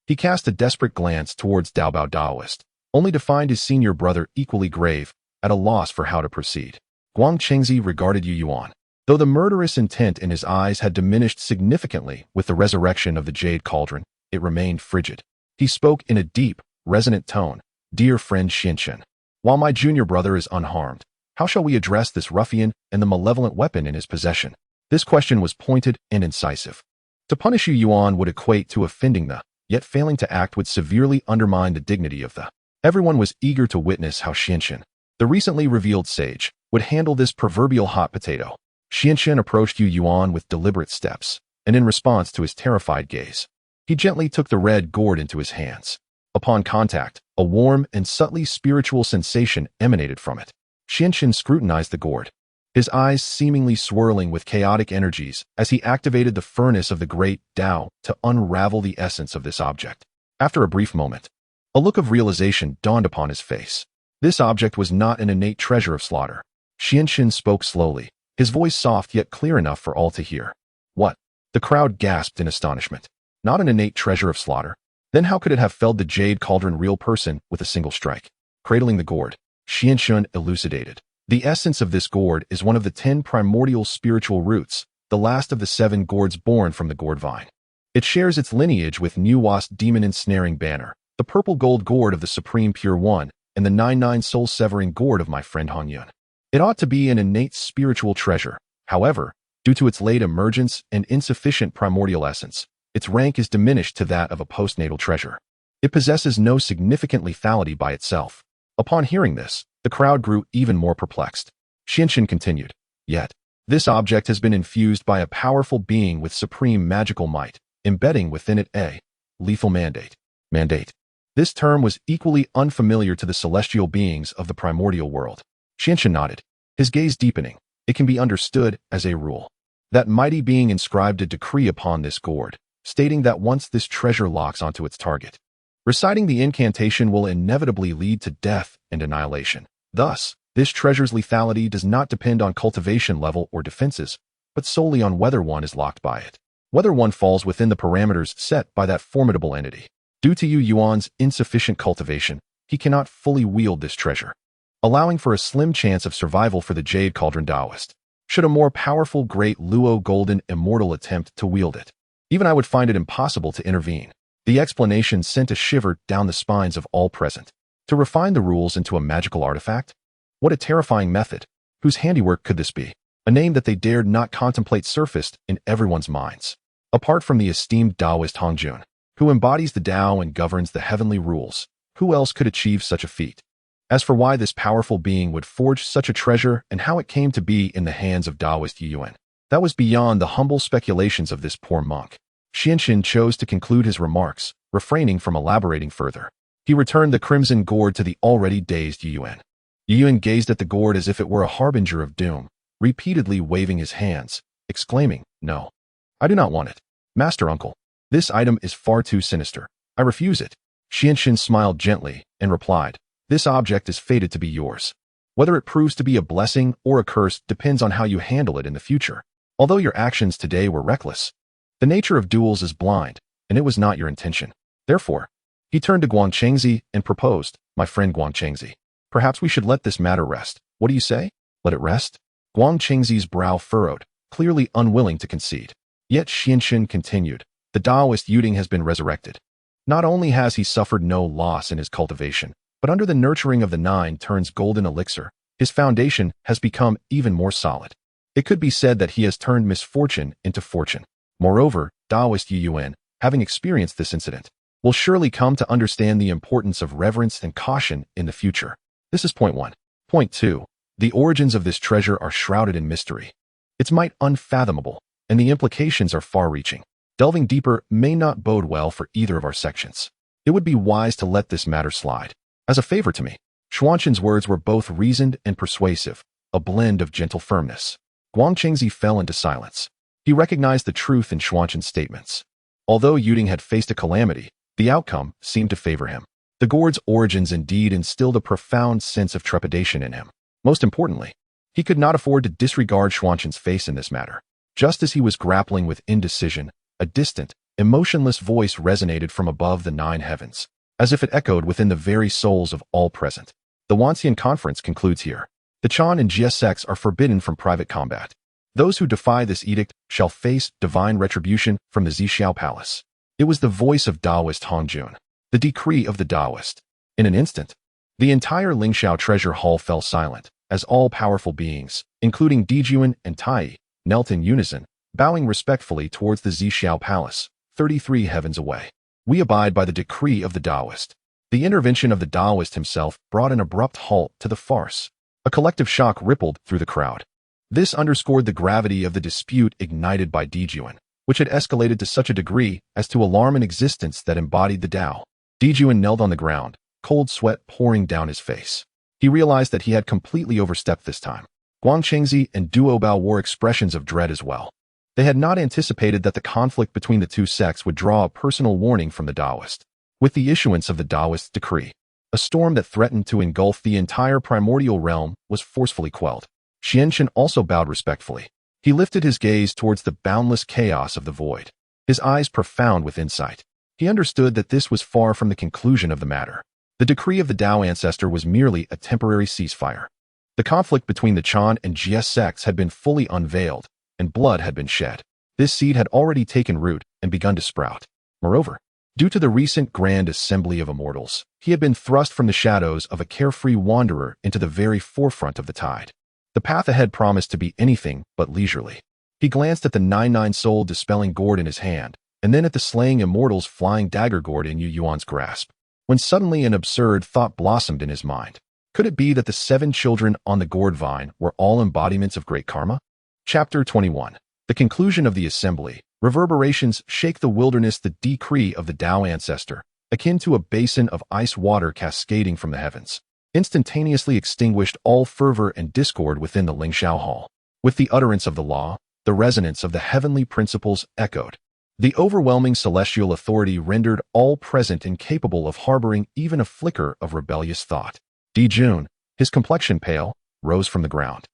He cast a desperate glance towards Daobao Daoist, only to find his senior brother equally grave, at a loss for how to proceed. Guang Chengzi regarded Yu Yuan. Though the murderous intent in his eyes had diminished significantly with the resurrection of the Jade Cauldron, it remained frigid. He spoke in a deep, resonant tone, Dear friend Lin Chen, while my junior brother is unharmed, how shall we address this ruffian and the malevolent weapon in his possession? This question was pointed and incisive. To punish Yu Yuan would equate to offending the, yet failing to act would severely undermine the dignity of the. Everyone was eager to witness how Lin Chen, the recently revealed sage, would handle this proverbial hot potato. Lin Chen approached Yu Yuan with deliberate steps, and in response to his terrified gaze, he gently took the red gourd into his hands. Upon contact, a warm and subtly spiritual sensation emanated from it. Lin Chen scrutinized the gourd. his eyes seemingly swirling with chaotic energies as he activated the furnace of the great Dao to unravel the essence of this object. After a brief moment, a look of realization dawned upon his face. This object was not an innate treasure of slaughter. Xianxin spoke slowly, his voice soft yet clear enough for all to hear. What? The crowd gasped in astonishment. Not an innate treasure of slaughter? Then how could it have felled the jade cauldron real person with a single strike? Cradling the gourd, Xianxin elucidated. The essence of this gourd is one of the 10 primordial spiritual roots, the last of the 7 gourds born from the gourd vine. It shares its lineage with Nuwa's demon ensnaring banner, the purple gold gourd of the Supreme Pure One, and the 99 soul-severing gourd of my friend Hongjun. It ought to be an innate spiritual treasure. However, due to its late emergence and insufficient primordial essence, its rank is diminished to that of a postnatal treasure. It possesses no significant lethality by itself. Upon hearing this, the crowd grew even more perplexed. Xianxin continued, Yet, this object has been infused by a powerful being with supreme magical might, embedding within it a lethal mandate. Mandate. This term was equally unfamiliar to the celestial beings of the primordial world. Xianxin nodded, his gaze deepening. It can be understood as a rule. That mighty being inscribed a decree upon this gourd, stating that once this treasure locks onto its target, reciting the incantation will inevitably lead to death and annihilation. Thus, this treasure's lethality does not depend on cultivation level or defenses, but solely on whether one is locked by it. Whether one falls within the parameters set by that formidable entity. Due to Yu Yuan's insufficient cultivation, he cannot fully wield this treasure, allowing for a slim chance of survival for the Jade Cauldron Daoist. Should a more powerful Great Luo Golden Immortal attempt to wield it, even I would find it impossible to intervene. The explanation sent a shiver down the spines of all present. To refine the rules into a magical artifact? What a terrifying method. Whose handiwork could this be? A name that they dared not contemplate surfaced in everyone's minds. Apart from the esteemed Daoist Hongjun, who embodies the Dao and governs the heavenly rules, who else could achieve such a feat? As for why this powerful being would forge such a treasure and how it came to be in the hands of Daoist Yuan, that was beyond the humble speculations of this poor monk. Xianxin chose to conclude his remarks, refraining from elaborating further. He returned the crimson gourd to the already dazed Yuan. Yuan gazed at the gourd as if it were a harbinger of doom, repeatedly waving his hands, exclaiming, No, I do not want it. Master Uncle, this item is far too sinister. I refuse it. Xianxin smiled gently and replied, This object is fated to be yours. Whether it proves to be a blessing or a curse depends on how you handle it in the future. Although your actions today were reckless, the nature of duels is blind, and it was not your intention. Therefore, he turned to Guangchengzi and proposed, My friend Guangchengzi, perhaps we should let this matter rest. What do you say? Let it rest? Guangchengzi's brow furrowed, clearly unwilling to concede. Yet Xianxin continued, The Daoist Yuding has been resurrected. Not only has he suffered no loss in his cultivation, but under the nurturing of the 9 turns golden elixir, his foundation has become even more solid. It could be said that he has turned misfortune into fortune. Moreover, Daoist Yuan, having experienced this incident, will surely come to understand the importance of reverence and caution in the future. This is point 1. Point 2. The origins of this treasure are shrouded in mystery. Its might unfathomable, and the implications are far-reaching. Delving deeper may not bode well for either of our sections. It would be wise to let this matter slide. As a favor to me, Xuanqin's words were both reasoned and persuasive, a blend of gentle firmness. Guangchengzi fell into silence. He recognized the truth in Xuanqin's statements. Although Yuding had faced a calamity, the outcome seemed to favor him. The gourd's origins indeed instilled a profound sense of trepidation in him. Most importantly, he could not afford to disregard Xuanqin's face in this matter. Just as he was grappling with indecision, a distant, emotionless voice resonated from above the 9 heavens, as if it echoed within the very souls of all present. The Wanxian Conference concludes here. The Chan and Jie sects are forbidden from private combat. Those who defy this edict shall face divine retribution from the Zixiao Palace. It was the voice of Daoist Hongjun, the decree of the Daoist. In an instant, the entire Lingxiao treasure hall fell silent, as all powerful beings, including Dijuan and Tai, knelt in unison, bowing respectfully towards the Zixiao Palace, 33 heavens away. We abide by the decree of the Daoist. The intervention of the Daoist himself brought an abrupt halt to the farce. A collective shock rippled through the crowd. This underscored the gravity of the dispute ignited by Dijuan, which had escalated to such a degree as to alarm an existence that embodied the Dao. Dijuan knelt on the ground, cold sweat pouring down his face. He realized that he had completely overstepped this time. Guang Qingzi and Duo Bao wore expressions of dread as well. They had not anticipated that the conflict between the two sects would draw a personal warning from the Daoist. With the issuance of the Daoist decree, a storm that threatened to engulf the entire primordial realm was forcefully quelled. Xianchen also bowed respectfully. He lifted his gaze towards the boundless chaos of the void, his eyes profound with insight. He understood that this was far from the conclusion of the matter. The decree of the Dao ancestor was merely a temporary ceasefire. The conflict between the Chan and Jie sects had been fully unveiled, and blood had been shed. This seed had already taken root and begun to sprout. Moreover, due to the recent grand assembly of immortals, he had been thrust from the shadows of a carefree wanderer into the very forefront of the tide. The path ahead promised to be anything but leisurely. He glanced at the 99 soul dispelling gourd in his hand, and then at the slaying immortals flying dagger gourd in Yu Yuan's grasp, when suddenly an absurd thought blossomed in his mind. Could it be that the 7 children on the gourd vine were all embodiments of great karma? Chapter 21. The conclusion of the assembly. Reverberations shake the wilderness. The decree of the Dao ancestor, akin to a basin of ice water cascading from the heavens, instantaneously extinguished all fervor and discord within the Lingxiao Hall. With the utterance of the law, the resonance of the heavenly principles echoed. The overwhelming celestial authority rendered all present incapable of harboring even a flicker of rebellious thought. Jun, his complexion pale, rose from the ground.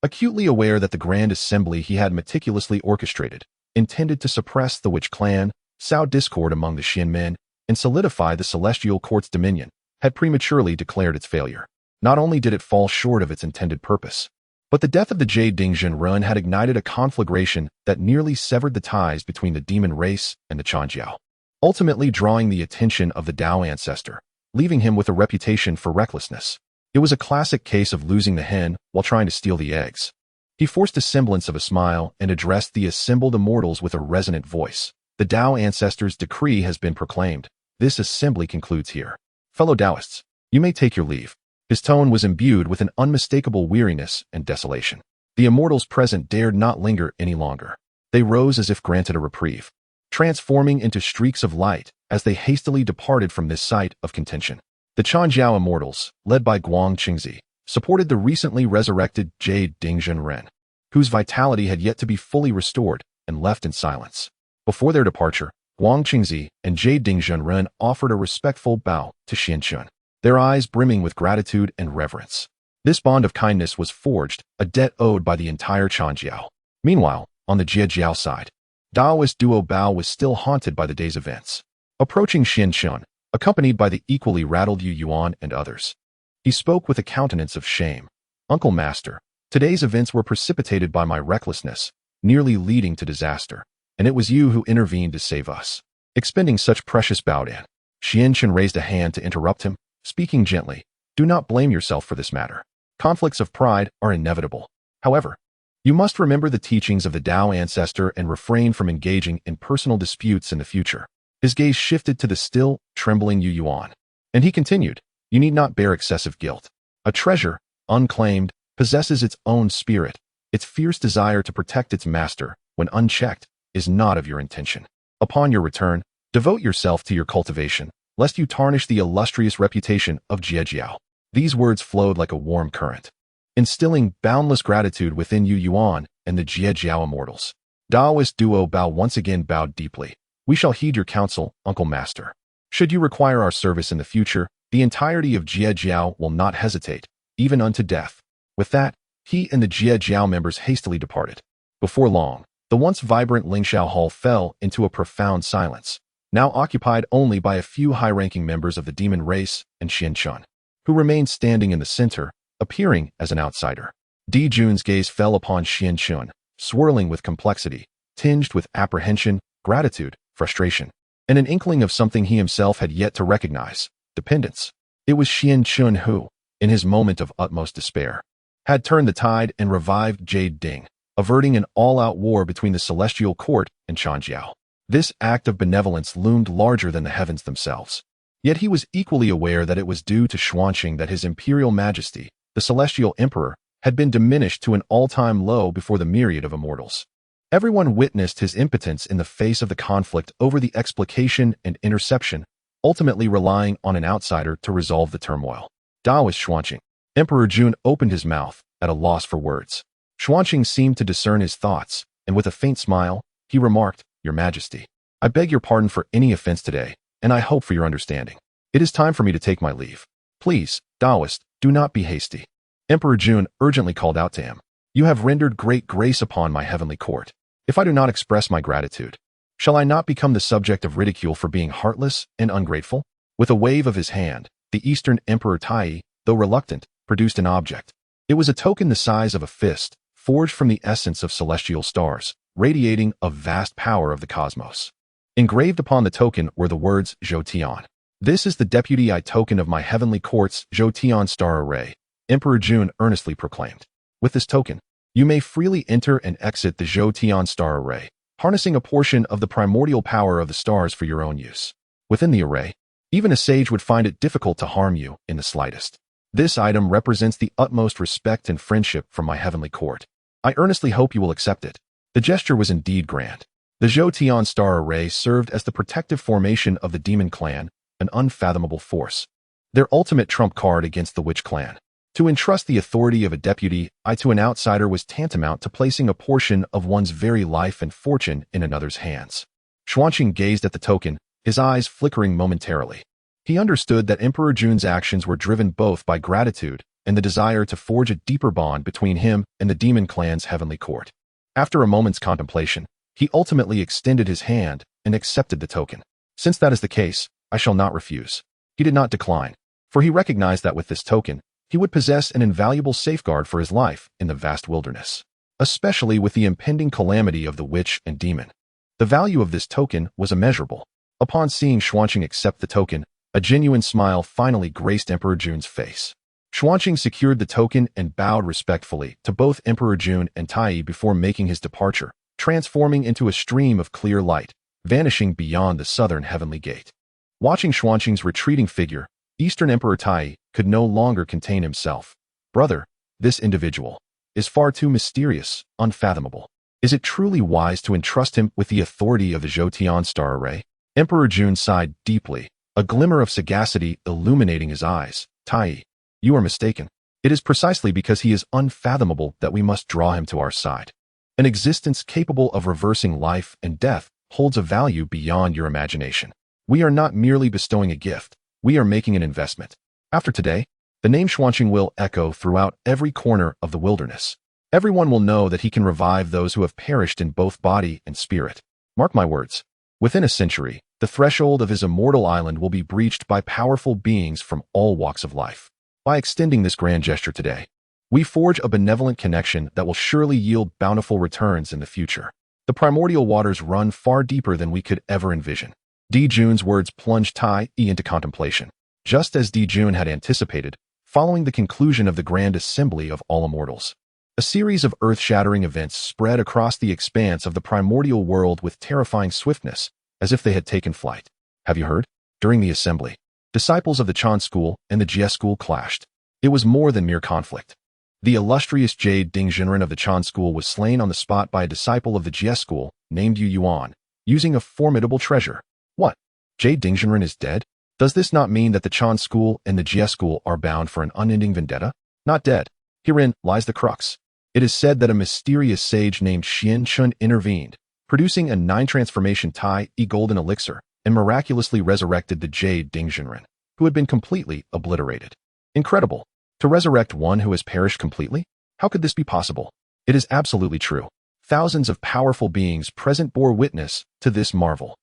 Acutely aware that the grand assembly he had meticulously orchestrated, intended to suppress the witch clan, sow discord among the Xian men, and solidify the celestial court's dominion, had prematurely declared its failure. Not only did it fall short of its intended purpose, but the death of the Jade Dingjun Run had ignited a conflagration that nearly severed the ties between the demon race and the Chanjiao, ultimately drawing the attention of the Dao ancestor, leaving him with a reputation for recklessness. It was a classic case of losing the hen while trying to steal the eggs. He forced a semblance of a smile and addressed the assembled immortals with a resonant voice. The Dao ancestor's decree has been proclaimed. This assembly concludes here. Fellow Daoists, you may take your leave. His tone was imbued with an unmistakable weariness and desolation. The immortals present dared not linger any longer. They rose as if granted a reprieve, transforming into streaks of light as they hastily departed from this site of contention. The Chanjiao immortals, led by Guang Qingzi, supported the recently resurrected Jade Dingjun Ren, whose vitality had yet to be fully restored, and left in silence. Before their departure, Guang Qingzi and Jade Dingjun Ren offered a respectful bow to Xianchen, their eyes brimming with gratitude and reverence. This bond of kindness was forged, a debt owed by the entire Chanjiao. Meanwhile, on the Jiejiao side, Daoist Duo Bao was still haunted by the day's events. Approaching Xianchen, accompanied by the equally rattled Yu Yuan and others, he spoke with a countenance of shame. Uncle Master, today's events were precipitated by my recklessness, nearly leading to disaster, and it was you who intervened to save us. Expending such precious Baodan, Xianchen raised a hand to interrupt him, speaking gently. Do not blame yourself for this matter. Conflicts of pride are inevitable. However, you must remember the teachings of the Dao ancestor and refrain from engaging in personal disputes in the future. His gaze shifted to the still, trembling Yu Yuan, and he continued, you need not bear excessive guilt. A treasure, unclaimed, possesses its own spirit. Its fierce desire to protect its master, when unchecked, is not of your intention. Upon your return, devote yourself to your cultivation, lest you tarnish the illustrious reputation of Jiejiao. These words flowed like a warm current, instilling boundless gratitude within Yu Yuan and the Jiejiao immortals. Daoist Duo Bao once again bowed deeply. We shall heed your counsel, Uncle Master. Should you require our service in the future, the entirety of Jiejiao will not hesitate, even unto death. With that, he and the Jiejiao members hastily departed. Before long, the once vibrant Lingxiao Hall fell into a profound silence, now occupied only by a few high-ranking members of the demon race and Xianchen, who remained standing in the center, appearing as an outsider. Jun's gaze fell upon Xianchen, swirling with complexity, tinged with apprehension, gratitude, frustration, and an inkling of something he himself had yet to recognize, dependence. It was Xianchen who, in his moment of utmost despair, had turned the tide and revived Jade Ding, averting an all-out war between the celestial court and Chanjiao. This act of benevolence loomed larger than the heavens themselves. Yet he was equally aware that it was due to Xuanqing that his imperial majesty, the celestial emperor, had been diminished to an all-time low before the myriad of immortals. Everyone witnessed his impotence in the face of the conflict over the explication and interception, ultimately relying on an outsider to resolve the turmoil. Daoist Xuanqing. Emperor Jun opened his mouth at a loss for words. Xuanqing seemed to discern his thoughts, and with a faint smile, he remarked, "Your Majesty, I beg your pardon for any offense today, and I hope for your understanding. It is time for me to take my leave. Please, Daoist, do not be hasty." Emperor Jun urgently called out to him, "You have rendered great grace upon my heavenly court. If I do not express my gratitude, shall I not become the subject of ridicule for being heartless and ungrateful?" With a wave of his hand, the Eastern Emperor Tai, though reluctant, produced an object. It was a token the size of a fist, forged from the essence of celestial stars, radiating a vast power of the cosmos. Engraved upon the token were the words Zhou Tian. "This is the deputy I token of my heavenly court's Zhou Tian star array," Emperor Jun earnestly proclaimed. "With this token, you may freely enter and exit the Zhou Tian star array, harnessing a portion of the primordial power of the stars for your own use. Within the array, even a sage would find it difficult to harm you in the slightest. This item represents the utmost respect and friendship from my heavenly court. I earnestly hope you will accept it." The gesture was indeed grand. The Zhou Tian star array served as the protective formation of the demon clan, an unfathomable force, their ultimate trump card against the witch clan. To entrust the authority of a deputy to an outsider was tantamount to placing a portion of one's very life and fortune in another's hands. Xuanqing gazed at the token, his eyes flickering momentarily. He understood that Emperor Jun's actions were driven both by gratitude and the desire to forge a deeper bond between him and the demon clan's heavenly court. After a moment's contemplation, he ultimately extended his hand and accepted the token. "Since that is the case, I shall not refuse." He did not decline, for he recognized that with this token, he would possess an invaluable safeguard for his life in the vast wilderness, especially with the impending calamity of the witch and demon. The value of this token was immeasurable. Upon seeing Xuanqing accept the token, a genuine smile finally graced Emperor Jun's face. Xuanqing secured the token and bowed respectfully to both Emperor Jun and Tai before making his departure, transforming into a stream of clear light, vanishing beyond the southern heavenly gate. Watching Xuanqing's retreating figure, Eastern Emperor Tai could no longer contain himself. "Brother, this individual is far too mysterious, unfathomable. Is it truly wise to entrust him with the authority of the Zhou Tian star array?" Emperor Jun sighed deeply, a glimmer of sagacity illuminating his eyes. "Tai, you are mistaken. It is precisely because he is unfathomable that we must draw him to our side. An existence capable of reversing life and death holds a value beyond your imagination. We are not merely bestowing a gift, we are making an investment. After today, the name Xuanqing will echo throughout every corner of the wilderness. Everyone will know that he can revive those who have perished in both body and spirit. Mark my words, within a century, the threshold of his immortal island will be breached by powerful beings from all walks of life. By extending this grand gesture today, we forge a benevolent connection that will surely yield bountiful returns in the future. The primordial waters run far deeper than we could ever envision." Di Jun's words plunged Tai into contemplation. Just as Di Jun had anticipated, following the conclusion of the grand assembly of all immortals, a series of earth-shattering events spread across the expanse of the primordial world with terrifying swiftness, as if they had taken flight. Have you heard? During the assembly, disciples of the Chan school and the Jie school clashed. It was more than mere conflict. The illustrious Jade Dingjinren of the Chan school was slain on the spot by a disciple of the Jie school, named Yu Yuan, using a formidable treasure. What? Jade Dingjinren is dead? Does this not mean that the Chan school and the Jie school are bound for an unending vendetta? Not dead. Herein lies the crux. It is said that a mysterious sage named Lin Chen intervened, producing a 9-transformation Tai golden elixir, and miraculously resurrected the Jade Dingjinren, who had been completely obliterated. Incredible. To resurrect one who has perished completely? How could this be possible? It is absolutely true. Thousands of powerful beings present bore witness to this marvel.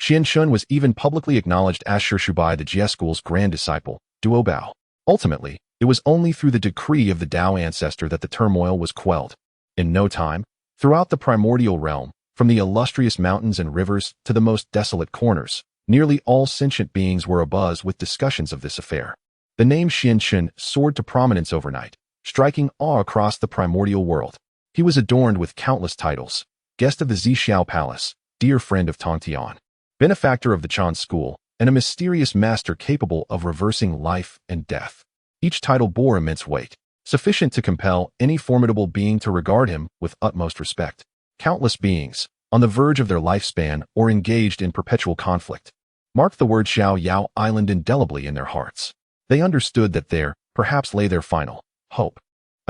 Lin Chen was even publicly acknowledged as Shubai the Jie school's grand disciple, Duo Bao. Ultimately, it was only through the decree of the Dao ancestor that the turmoil was quelled. In no time, throughout the primordial realm, from the illustrious mountains and rivers to the most desolate corners, nearly all sentient beings were abuzz with discussions of this affair. The name Lin Chen soared to prominence overnight, striking awe across the primordial world. He was adorned with countless titles: guest of the Zixiao Palace, dear friend of Tongtian, benefactor of the Chan school, and a mysterious master capable of reversing life and death. Each title bore immense weight, sufficient to compel any formidable being to regard him with utmost respect. Countless beings, on the verge of their lifespan or engaged in perpetual conflict, marked the word Xiao Yao Island indelibly in their hearts. They understood that there, perhaps, lay their final hope.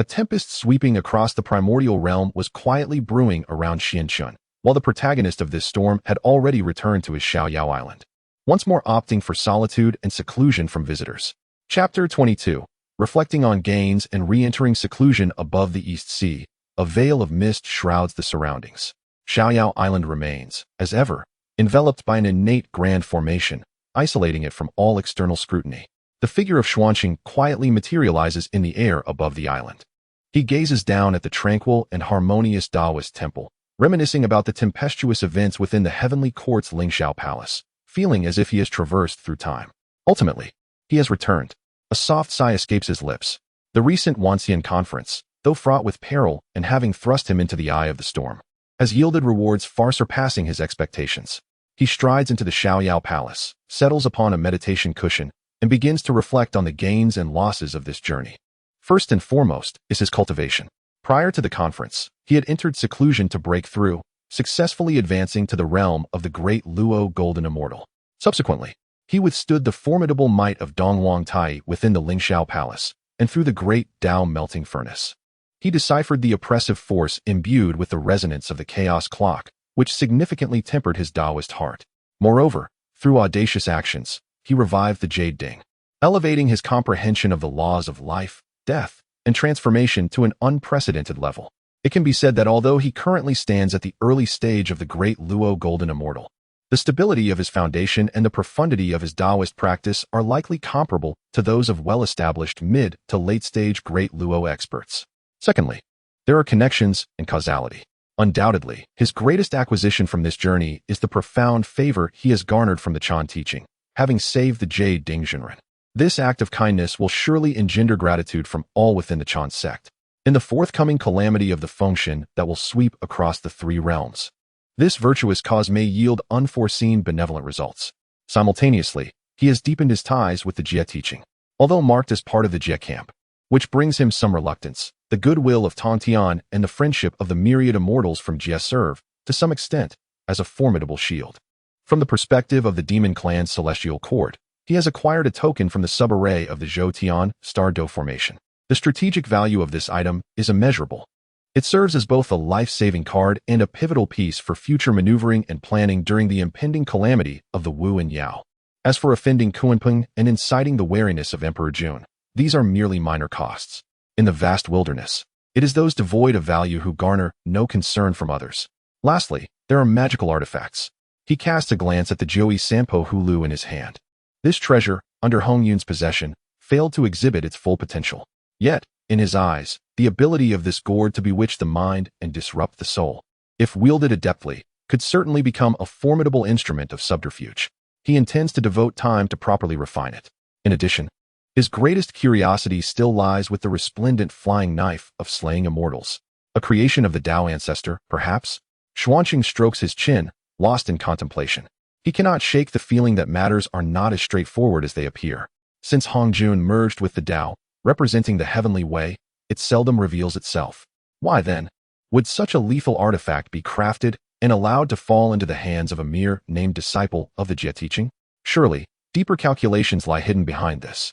A tempest sweeping across the primordial realm was quietly brewing around Xianchun, while the protagonist of this storm had already returned to his Xiaoyao island, once more opting for solitude and seclusion from visitors. Chapter 22. Reflecting on gains and re-entering seclusion above the East Sea, a veil of mist shrouds the surroundings. Xiaoyao Island remains, as ever, enveloped by an innate grand formation, isolating it from all external scrutiny. The figure of Xuanqing quietly materializes in the air above the island. He gazes down at the tranquil and harmonious Daoist temple, reminiscing about the tempestuous events within the heavenly court's Zixiao Palace, feeling as if he has traversed through time. Ultimately, he has returned. A soft sigh escapes his lips. The recent Wanxian conference, though fraught with peril and having thrust him into the eye of the storm, has yielded rewards far surpassing his expectations. He strides into the Xiaoyao Palace, settles upon a meditation cushion, and begins to reflect on the gains and losses of this journey. First and foremost is his cultivation. Prior to the conference, he had entered seclusion to break through, successfully advancing to the realm of the great Luo Golden Immortal. Subsequently, he withstood the formidable might of Dongwang Tai within the Zixiao Palace and through the great Dao melting furnace. He deciphered the oppressive force imbued with the resonance of the chaos clock, which significantly tempered his Daoist heart. Moreover, through audacious actions, he revived the Jade Ding, elevating his comprehension of the laws of life, death, and transformation to an unprecedented level. It can be said that although he currently stands at the early stage of the great Luo Golden Immortal, the stability of his foundation and the profundity of his Daoist practice are likely comparable to those of well-established mid to late-stage great Luo experts. Secondly, there are connections and causality. Undoubtedly, his greatest acquisition from this journey is the profound favor he has garnered from the Chan teaching, having saved the Jade Ding Zhenren. This act of kindness will surely engender gratitude from all within the Chan sect, in the forthcoming calamity of the Fengshen that will sweep across the three realms. This virtuous cause may yield unforeseen benevolent results. Simultaneously, he has deepened his ties with the Jie teaching. Although marked as part of the Jie camp, which brings him some reluctance, the goodwill of Tongtian and the friendship of the myriad immortals from Jie serve, to some extent, as a formidable shield. From the perspective of the demon clan's celestial court, he has acquired a token from the subarray of the Zhou-Tian Star Do formation. The strategic value of this item is immeasurable. It serves as both a life-saving card and a pivotal piece for future maneuvering and planning during the impending calamity of the Wu and Yao. As for offending Kunpeng and inciting the wariness of Emperor Jun, these are merely minor costs. In the vast wilderness, it is those devoid of value who garner no concern from others. Lastly, there are magical artifacts. He casts a glance at the Joey Sampo Hulu in his hand. This treasure, under Hongjun's possession, failed to exhibit its full potential. Yet, in his eyes, the ability of this gourd to bewitch the mind and disrupt the soul, if wielded adeptly, could certainly become a formidable instrument of subterfuge. He intends to devote time to properly refine it. In addition, his greatest curiosity still lies with the resplendent flying knife of slaying immortals. A creation of the Dao ancestor, perhaps? Xuanqing strokes his chin, lost in contemplation. He cannot shake the feeling that matters are not as straightforward as they appear. Since Hongjun merged with the Dao, representing the heavenly way, it seldom reveals itself. Why then would such a lethal artifact be crafted and allowed to fall into the hands of a mere named disciple of the Jie teaching? Surely, deeper calculations lie hidden behind this.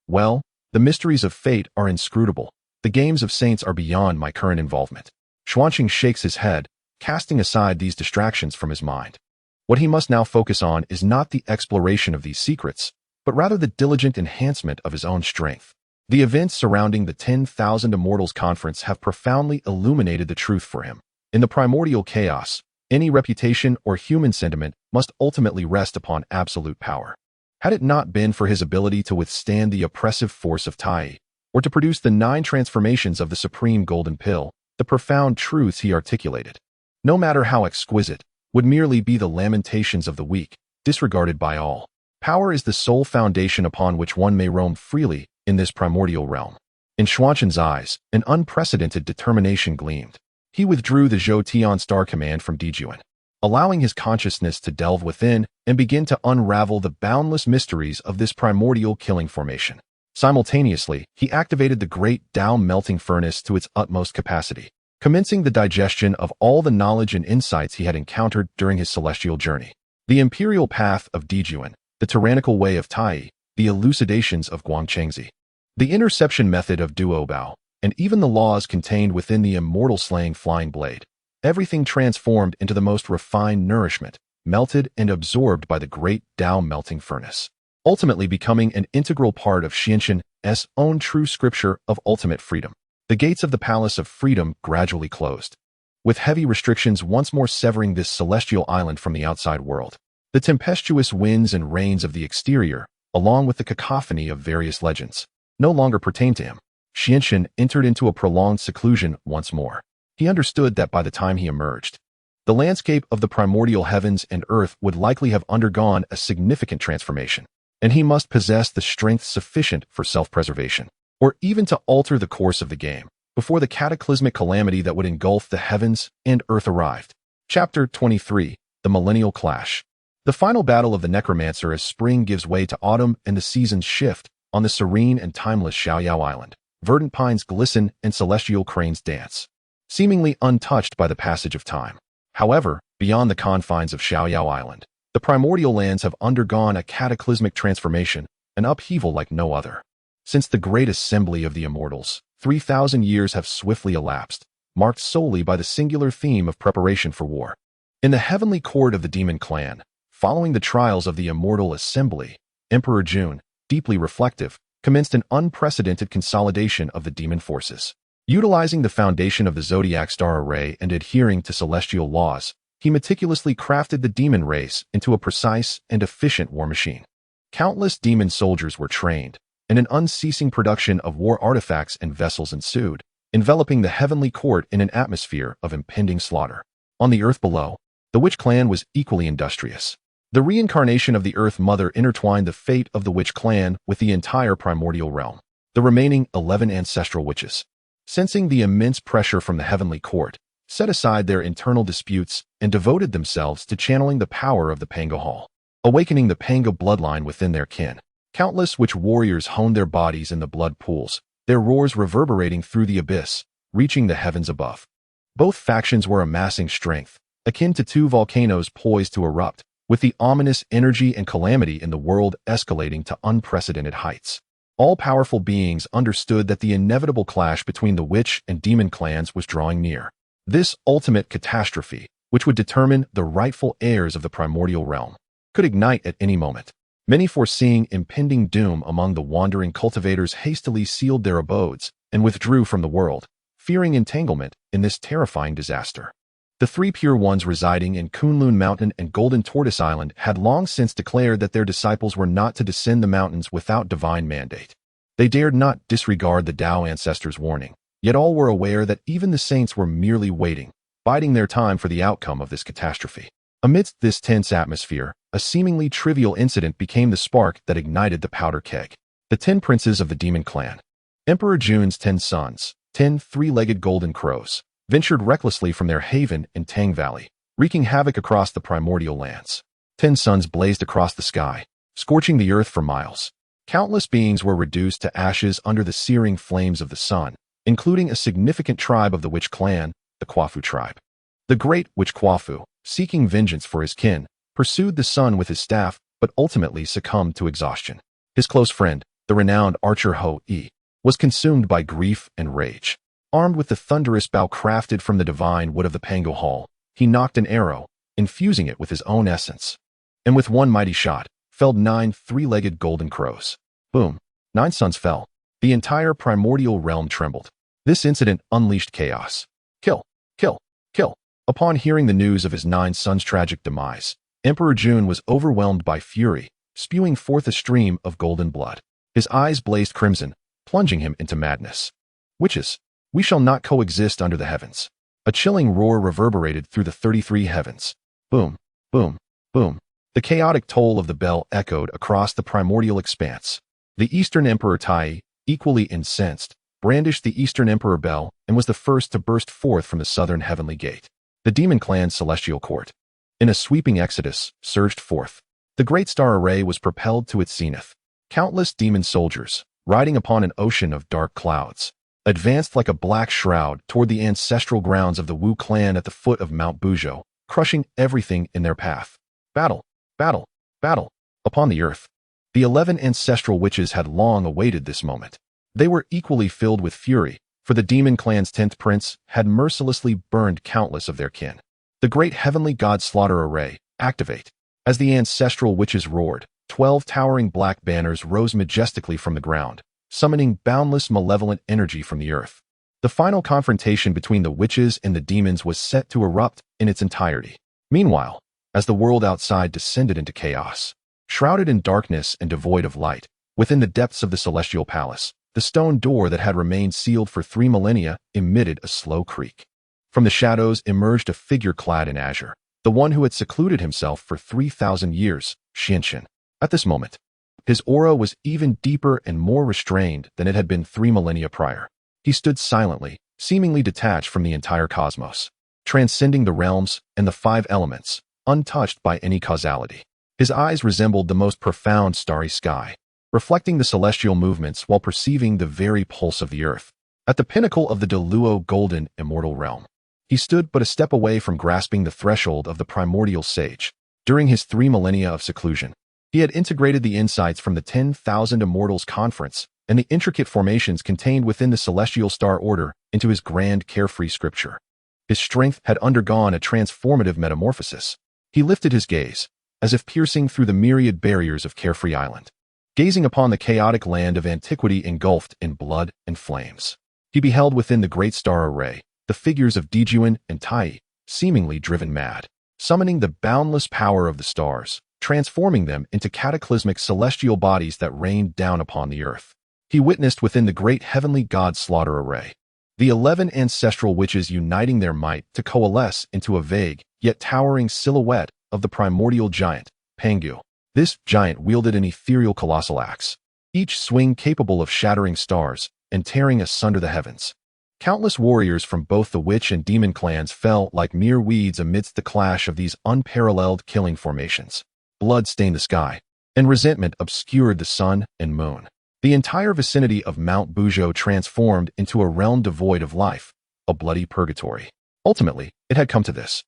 Well, the mysteries of fate are inscrutable. The games of saints are beyond my current involvement. Xuanqing shakes his head, casting aside these distractions from his mind. What he must now focus on is not the exploration of these secrets, but rather the diligent enhancement of his own strength. The events surrounding the 10,000 Immortals Conference have profoundly illuminated the truth for him. In the primordial chaos, any reputation or human sentiment must ultimately rest upon absolute power. Had it not been for his ability to withstand the oppressive force of Tai, or to produce the 9 transformations of the supreme golden pill, the profound truths he articulated, no matter how exquisite, would merely be the lamentations of the weak, disregarded by all. Power is the sole foundation upon which one may roam freely in this primordial realm. In Xuanqing's eyes, an unprecedented determination gleamed. He withdrew the Zhou-Tian Star Command from Dijuan, allowing his consciousness to delve within and begin to unravel the boundless mysteries of this primordial killing formation. Simultaneously, he activated the great Dao melting furnace to its utmost capacity, commencing the digestion of all the knowledge and insights he had encountered during his celestial journey. The imperial path of Dijuan, the tyrannical way of Tai, the elucidations of Guangchengzi, the interception method of Duobao, and even the laws contained within the immortal slaying flying blade. Everything transformed into the most refined nourishment, melted and absorbed by the great Dao melting furnace, ultimately becoming an integral part of Xianxin's own true scripture of ultimate freedom. The gates of the Palace of Freedom gradually closed, with heavy restrictions once more severing this celestial island from the outside world. The tempestuous winds and rains of the exterior, along with the cacophony of various legends, no longer pertained to him. Xianxin entered into a prolonged seclusion once more. He understood that by the time he emerged, the landscape of the primordial heavens and earth would likely have undergone a significant transformation, and he must possess the strength sufficient for self-preservation, or even to alter the course of the game, before the cataclysmic calamity that would engulf the heavens and earth arrived. Chapter 23. The Millennial Clash. The final battle of the necromancer as spring gives way to autumn and the seasons shift. On the serene and timeless Xiaoyao Island, verdant pines glisten and celestial cranes dance, seemingly untouched by the passage of time. However, beyond the confines of Xiaoyao Island, the primordial lands have undergone a cataclysmic transformation, an upheaval like no other. Since the great assembly of the immortals, 3,000 years have swiftly elapsed, marked solely by the singular theme of preparation for war. In the heavenly court of the demon clan, following the trials of the immortal assembly, Emperor Jun, deeply reflective, commenced an unprecedented consolidation of the demon forces. Utilizing the foundation of the zodiac star array and adhering to celestial laws, he meticulously crafted the demon race into a precise and efficient war machine. Countless demon soldiers were trained, and an unceasing production of war artifacts and vessels ensued, enveloping the heavenly court in an atmosphere of impending slaughter. On the earth below, the Witch clan was equally industrious. The reincarnation of the Earth Mother intertwined the fate of the Witch clan with the entire primordial realm. The remaining 11 ancestral witches, sensing the immense pressure from the heavenly court, set aside their internal disputes and devoted themselves to channeling the power of the Pangu Hall, awakening the Pangu bloodline within their kin. Countless witch warriors honed their bodies in the blood pools, their roars reverberating through the abyss, reaching the heavens above. Both factions were amassing strength, akin to two volcanoes poised to erupt, with the ominous energy and calamity in the world escalating to unprecedented heights. All powerful beings understood that the inevitable clash between the witch and demon clans was drawing near. This ultimate catastrophe, which would determine the rightful heirs of the primordial realm, could ignite at any moment. Many, foreseeing impending doom among the wandering cultivators, hastily sealed their abodes and withdrew from the world, fearing entanglement in this terrifying disaster. The three pure ones residing in Kunlun Mountain and Golden Tortoise Island had long since declared that their disciples were not to descend the mountains without divine mandate. They dared not disregard the Dao ancestors' warning, yet all were aware that even the saints were merely waiting, biding their time for the outcome of this catastrophe. Amidst this tense atmosphere, a seemingly trivial incident became the spark that ignited the powder keg. The 10 princes of the demon clan. Emperor Jun's 10 sons, 10 three-legged golden crows, ventured recklessly from their haven in Tang Valley, wreaking havoc across the primordial lands. 10 suns blazed across the sky, scorching the earth for miles. Countless beings were reduced to ashes under the searing flames of the sun, including a significant tribe of the Witch clan, the Quafu tribe. The great Witch Quafu, seeking vengeance for his kin, pursued the sun with his staff, but ultimately succumbed to exhaustion. His close friend, the renowned archer Ho-E, was consumed by grief and rage. Armed with the thunderous bow crafted from the divine wood of the Pangu Hall, he nocked an arrow, infusing it with his own essence, and with one mighty shot, felled 9 three-legged golden crows. Boom! 9 suns fell. The entire primordial realm trembled. This incident unleashed chaos. Kill! Kill! Kill! Upon hearing the news of his 9 sons' tragic demise, Emperor Jun was overwhelmed by fury, spewing forth a stream of golden blood. His eyes blazed crimson, plunging him into madness. Witches! We shall not coexist under the heavens. A chilling roar reverberated through the 33 heavens. Boom, boom, boom. The chaotic toll of the bell echoed across the primordial expanse. The Eastern Emperor Tai, equally incensed, brandished the Eastern Emperor bell and was the first to burst forth from the southern heavenly gate. The demon clan's celestial court, in a sweeping exodus, surged forth. The great star array was propelled to its zenith. Countless demon soldiers, riding upon an ocean of dark clouds, advanced like a black shroud toward the ancestral grounds of the Wu clan at the foot of Mount Buzhou, crushing everything in their path. Battle, battle, battle. Upon the earth, the 11 ancestral witches had long awaited this moment. They were equally filled with fury, for the demon clan's 10th prince had mercilessly burned countless of their kin. The great heavenly god slaughter array, activate. As the ancestral witches roared, 12 towering black banners rose majestically from the ground, summoning boundless malevolent energy from the earth. The final confrontation between the witches and the demons was set to erupt in its entirety. Meanwhile, as the world outside descended into chaos, shrouded in darkness and devoid of light, within the depths of the celestial palace, the stone door that had remained sealed for 3 millennia emitted a slow creak. From the shadows emerged a figure clad in azure, the one who had secluded himself for 3,000 years, Lin Chen. At this moment, his aura was even deeper and more restrained than it had been 3 millennia prior. He stood silently, seemingly detached from the entire cosmos, transcending the realms and the 5 elements, untouched by any causality. His eyes resembled the most profound starry sky, reflecting the celestial movements while perceiving the very pulse of the earth. At the pinnacle of the Deluo golden immortal realm, he stood but a step away from grasping the threshold of the primordial sage. During his 3 millennia of seclusion, he had integrated the insights from the 10,000 Immortals Conference and the intricate formations contained within the celestial star order into his grand carefree scripture. His strength had undergone a transformative metamorphosis. He lifted his gaze, as if piercing through the myriad barriers of Carefree Island. Gazing upon the chaotic land of antiquity engulfed in blood and flames, he beheld within the great star array the figures of Dejuan and Tai, seemingly driven mad, summoning the boundless power of the stars, transforming them into cataclysmic celestial bodies that rained down upon the earth. He witnessed within the great heavenly god slaughter array the 11 ancestral witches uniting their might to coalesce into a vague yet towering silhouette of the primordial giant, Pangu. This giant wielded an ethereal colossal axe, each swing capable of shattering stars and tearing asunder the heavens. Countless warriors from both the witch and demon clans fell like mere weeds amidst the clash of these unparalleled killing formations. Blood stained the sky, and resentment obscured the sun and moon. The entire vicinity of Mount Buzhou transformed into a realm devoid of life, a bloody purgatory. Ultimately, it had come to this.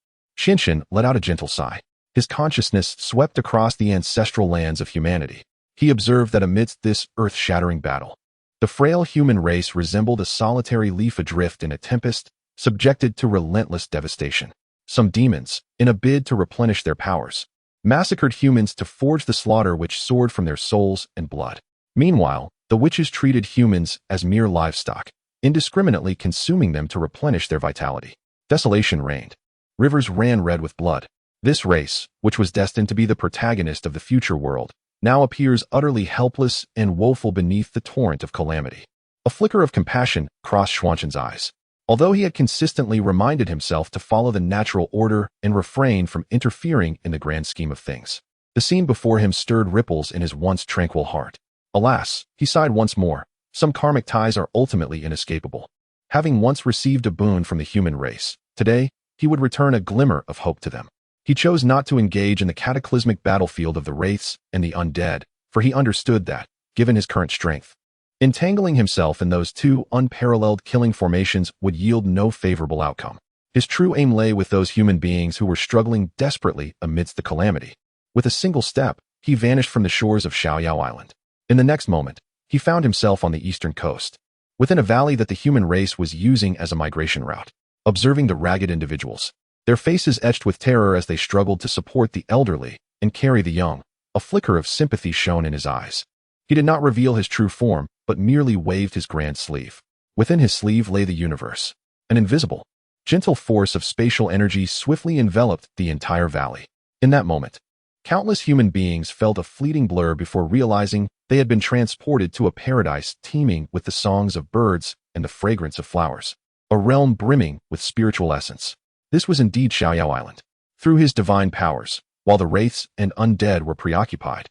Lin Chen let out a gentle sigh. His consciousness swept across the ancestral lands of humanity. He observed that amidst this earth-shattering battle, the frail human race resembled a solitary leaf adrift in a tempest, subjected to relentless devastation. Some demons, in a bid to replenish their powers, massacred humans to forge the slaughter which soared from their souls and blood. Meanwhile, the witches treated humans as mere livestock, indiscriminately consuming them to replenish their vitality. Desolation reigned. Rivers ran red with blood. This race, which was destined to be the protagonist of the future world, now appears utterly helpless and woeful beneath the torrent of calamity. A flicker of compassion crossed Xuanshen's eyes. Although he had consistently reminded himself to follow the natural order and refrain from interfering in the grand scheme of things, the scene before him stirred ripples in his once tranquil heart. Alas, he sighed once more. Some karmic ties are ultimately inescapable. Having once received a boon from the human race, today, he would return a glimmer of hope to them. He chose not to engage in the cataclysmic battlefield of the wraiths and the undead, for he understood that, given his current strength, entangling himself in those 2 unparalleled killing formations would yield no favorable outcome. His true aim lay with those human beings who were struggling desperately amidst the calamity. With a single step, he vanished from the shores of Xiaoyao Island. In the next moment, he found himself on the eastern coast, within a valley that the human race was using as a migration route. Observing the ragged individuals, their faces etched with terror as they struggled to support the elderly and carry the young, a flicker of sympathy shone in his eyes. He did not reveal his true form, but merely waved his grand sleeve. Within his sleeve lay the universe. An invisible, gentle force of spatial energy swiftly enveloped the entire valley. In that moment, countless human beings felt a fleeting blur before realizing they had been transported to a paradise teeming with the songs of birds and the fragrance of flowers, a realm brimming with spiritual essence. This was indeed Xiaoyao Island. Through his divine powers, while the wraiths and undead were preoccupied,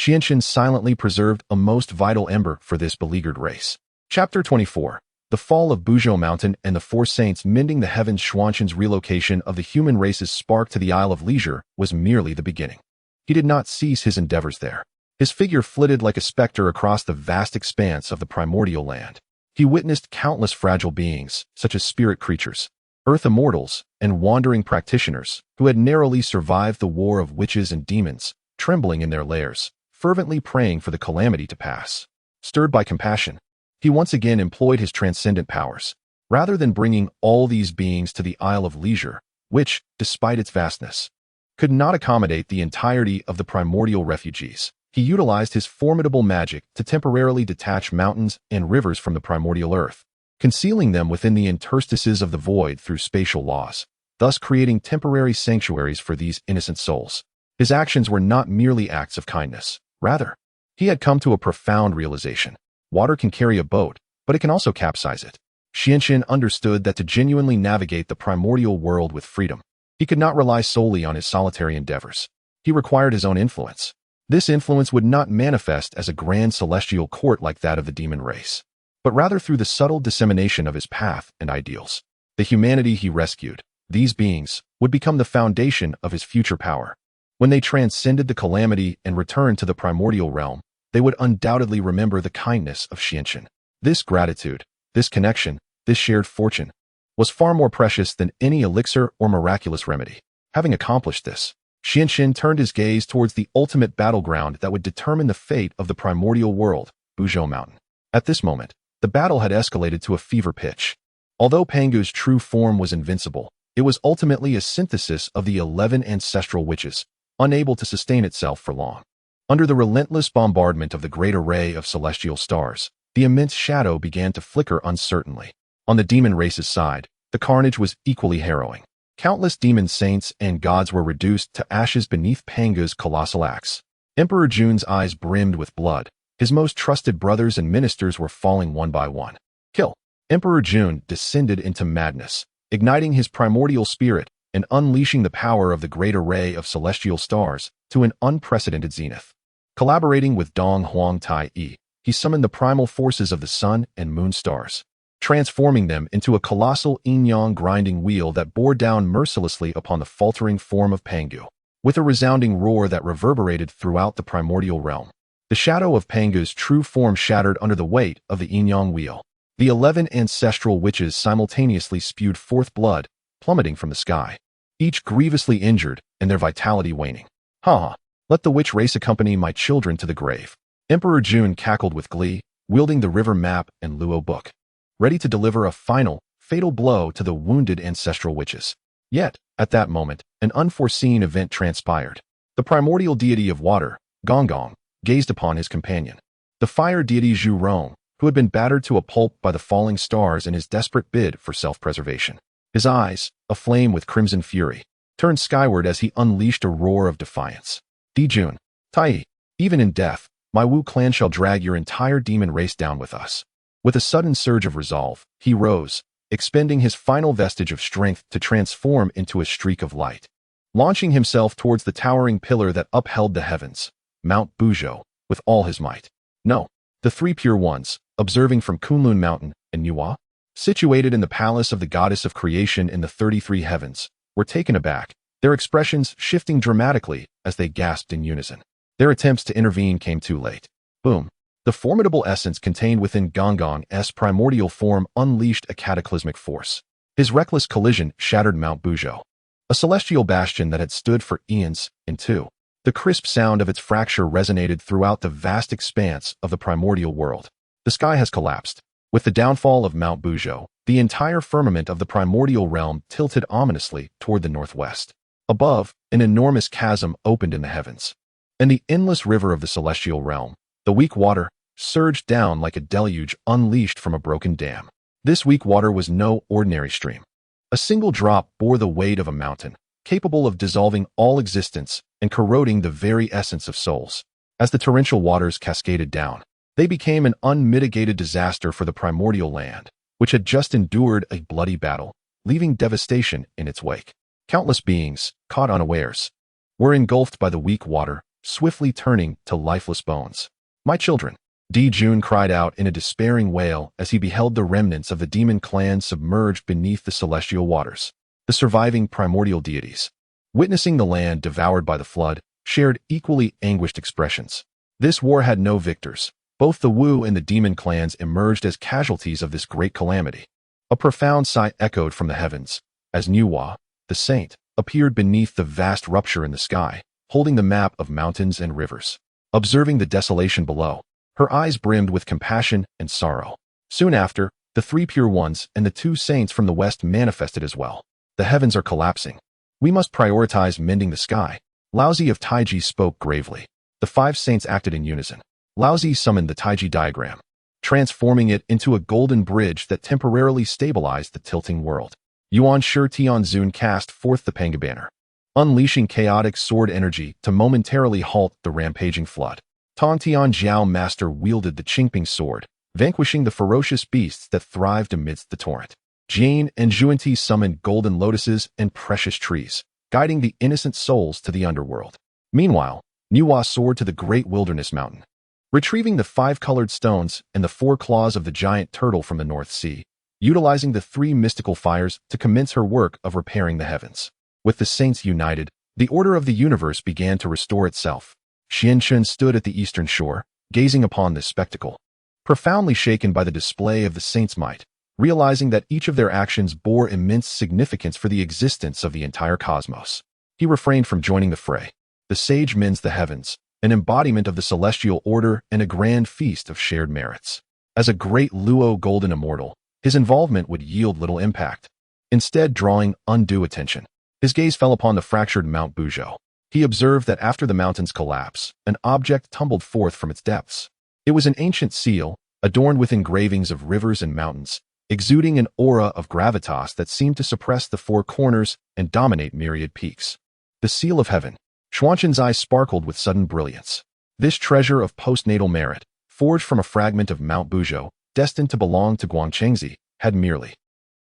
Lin Chen silently preserved a most vital ember for this beleaguered race. Chapter 24. The Fall of Buzhou Mountain and the 4 Saints Mending the Heavens. Xuanshen's relocation of the human race's spark to the Isle of Leisure was merely the beginning. He did not cease his endeavors there. His figure flitted like a specter across the vast expanse of the primordial land. He witnessed countless fragile beings, such as spirit creatures, earth immortals, and wandering practitioners, who had narrowly survived the war of witches and demons, trembling in their lairs, fervently praying for the calamity to pass. Stirred by compassion, he once again employed his transcendent powers. Rather than bringing all these beings to the Isle of Leisure, which, despite its vastness, could not accommodate the entirety of the primordial refugees, he utilized his formidable magic to temporarily detach mountains and rivers from the primordial earth, concealing them within the interstices of the void through spatial laws, thus creating temporary sanctuaries for these innocent souls. His actions were not merely acts of kindness. Rather, he had come to a profound realization. Water can carry a boat, but it can also capsize it. Xianxin understood that to genuinely navigate the primordial world with freedom, he could not rely solely on his solitary endeavors. He required his own influence. This influence would not manifest as a grand celestial court like that of the demon race, but rather through the subtle dissemination of his path and ideals. The humanity he rescued, these beings, would become the foundation of his future power. When they transcended the calamity and returned to the primordial realm, they would undoubtedly remember the kindness of Xianxin. This gratitude, this connection, this shared fortune, was far more precious than any elixir or miraculous remedy. Having accomplished this, Xianxin turned his gaze towards the ultimate battleground that would determine the fate of the primordial world, Buzhou Mountain. At this moment, the battle had escalated to a fever pitch. Although Pangu's true form was invincible, it was ultimately a synthesis of the 11 ancestral witches, unable to sustain itself for long. Under the relentless bombardment of the great array of celestial stars, the immense shadow began to flicker uncertainly. On the demon race's side, the carnage was equally harrowing. Countless demon saints and gods were reduced to ashes beneath Pangu's colossal axe. Emperor Jun's eyes brimmed with blood. His most trusted brothers and ministers were falling one by one. Kill! Emperor Jun descended into madness, igniting his primordial spirit and unleashing the power of the great array of celestial stars to an unprecedented zenith. Collaborating with Dong Huang Tai Yi, he summoned the primal forces of the sun and moon stars, transforming them into a colossal yin-yang grinding wheel that bore down mercilessly upon the faltering form of Pangu. With a resounding roar that reverberated throughout the primordial realm, the shadow of Pangu's true form shattered under the weight of the yin-yang wheel. The 11 ancestral witches simultaneously spewed forth blood, plummeting from the sky, each grievously injured and their vitality waning. Ha! Let the witch race accompany my children to the grave. Emperor Jun cackled with glee, wielding the river map and Luo book, ready to deliver a final, fatal blow to the wounded ancestral witches. Yet, at that moment, an unforeseen event transpired. The primordial deity of water, Gonggong, gazed upon his companion. The fire deity Zhu Rong, who had been battered to a pulp by the falling stars in his desperate bid for self-preservation. His eyes, aflame with crimson fury, turned skyward as he unleashed a roar of defiance. Dijun, Tai, even in death, my Wu clan shall drag your entire demon race down with us. With a sudden surge of resolve, he rose, expending his final vestige of strength to transform into a streak of light. Launching himself towards the towering pillar that upheld the heavens, Mount Buzhou, with all his might. No, the three pure ones, observing from Kunlun Mountain and Nuwa, situated in the palace of the goddess of creation in the 33 heavens, were taken aback, their expressions shifting dramatically as they gasped in unison. Their attempts to intervene came too late. Boom. The formidable essence contained within Gonggong's primordial form unleashed a cataclysmic force. His reckless collision shattered Mount Buzhou, a celestial bastion that had stood for eons, in two. The crisp sound of its fracture resonated throughout the vast expanse of the primordial world. The sky has collapsed. With the downfall of Mount Buzhou, the entire firmament of the primordial realm tilted ominously toward the northwest. Above, an enormous chasm opened in the heavens, and the endless river of the celestial realm, the weak water, surged down like a deluge unleashed from a broken dam. This weak water was no ordinary stream. A single drop bore the weight of a mountain, capable of dissolving all existence and corroding the very essence of souls. As the torrential waters cascaded down, they became an unmitigated disaster for the primordial land, which had just endured a bloody battle, leaving devastation in its wake. Countless beings, caught unawares, were engulfed by the weak water, swiftly turning to lifeless bones. My children, Dijun cried out in a despairing wail as he beheld the remnants of the demon clan submerged beneath the celestial waters. The surviving primordial deities, witnessing the land devoured by the flood, shared equally anguished expressions. This war had no victors. Both the Wu and the demon clans emerged as casualties of this great calamity. A profound sigh echoed from the heavens, as Nuwa, the saint, appeared beneath the vast rupture in the sky, holding the map of mountains and rivers. Observing the desolation below, her eyes brimmed with compassion and sorrow. Soon after, the three pure ones and the two saints from the west manifested as well. The heavens are collapsing. We must prioritize mending the sky. Laozi of Taiji spoke gravely. The five saints acted in unison. Laozi summoned the Taiji diagram, transforming it into a golden bridge that temporarily stabilized the tilting world. Yuan Shi Tianzun cast forth the Pangu banner, unleashing chaotic sword energy to momentarily halt the rampaging flood. Tong Tianjiao master wielded the Qingping sword, vanquishing the ferocious beasts that thrived amidst the torrent. Jane and Zhuanti summoned golden lotuses and precious trees, guiding the innocent souls to the underworld. Meanwhile, Nuwa soared to the great wilderness mountain, retrieving the five-colored stones and the four claws of the giant turtle from the North Sea, utilizing the three mystical fires to commence her work of repairing the heavens. With the saints united, the order of the universe began to restore itself. Xianchen stood at the eastern shore, gazing upon this spectacle, profoundly shaken by the display of the saints' might, realizing that each of their actions bore immense significance for the existence of the entire cosmos. He refrained from joining the fray. The sage mends the heavens, an embodiment of the celestial order and a grand feast of shared merits. As a great Luo golden immortal, his involvement would yield little impact, instead drawing undue attention. His gaze fell upon the fractured Mount Buzhou. He observed that after the mountain's collapse, an object tumbled forth from its depths. It was an ancient seal, adorned with engravings of rivers and mountains, exuding an aura of gravitas that seemed to suppress the four corners and dominate myriad peaks. The seal of heaven. Xuanshen's eyes sparkled with sudden brilliance. This treasure of postnatal merit, forged from a fragment of Mount Buzhou, destined to belong to Guangchengzi, had merely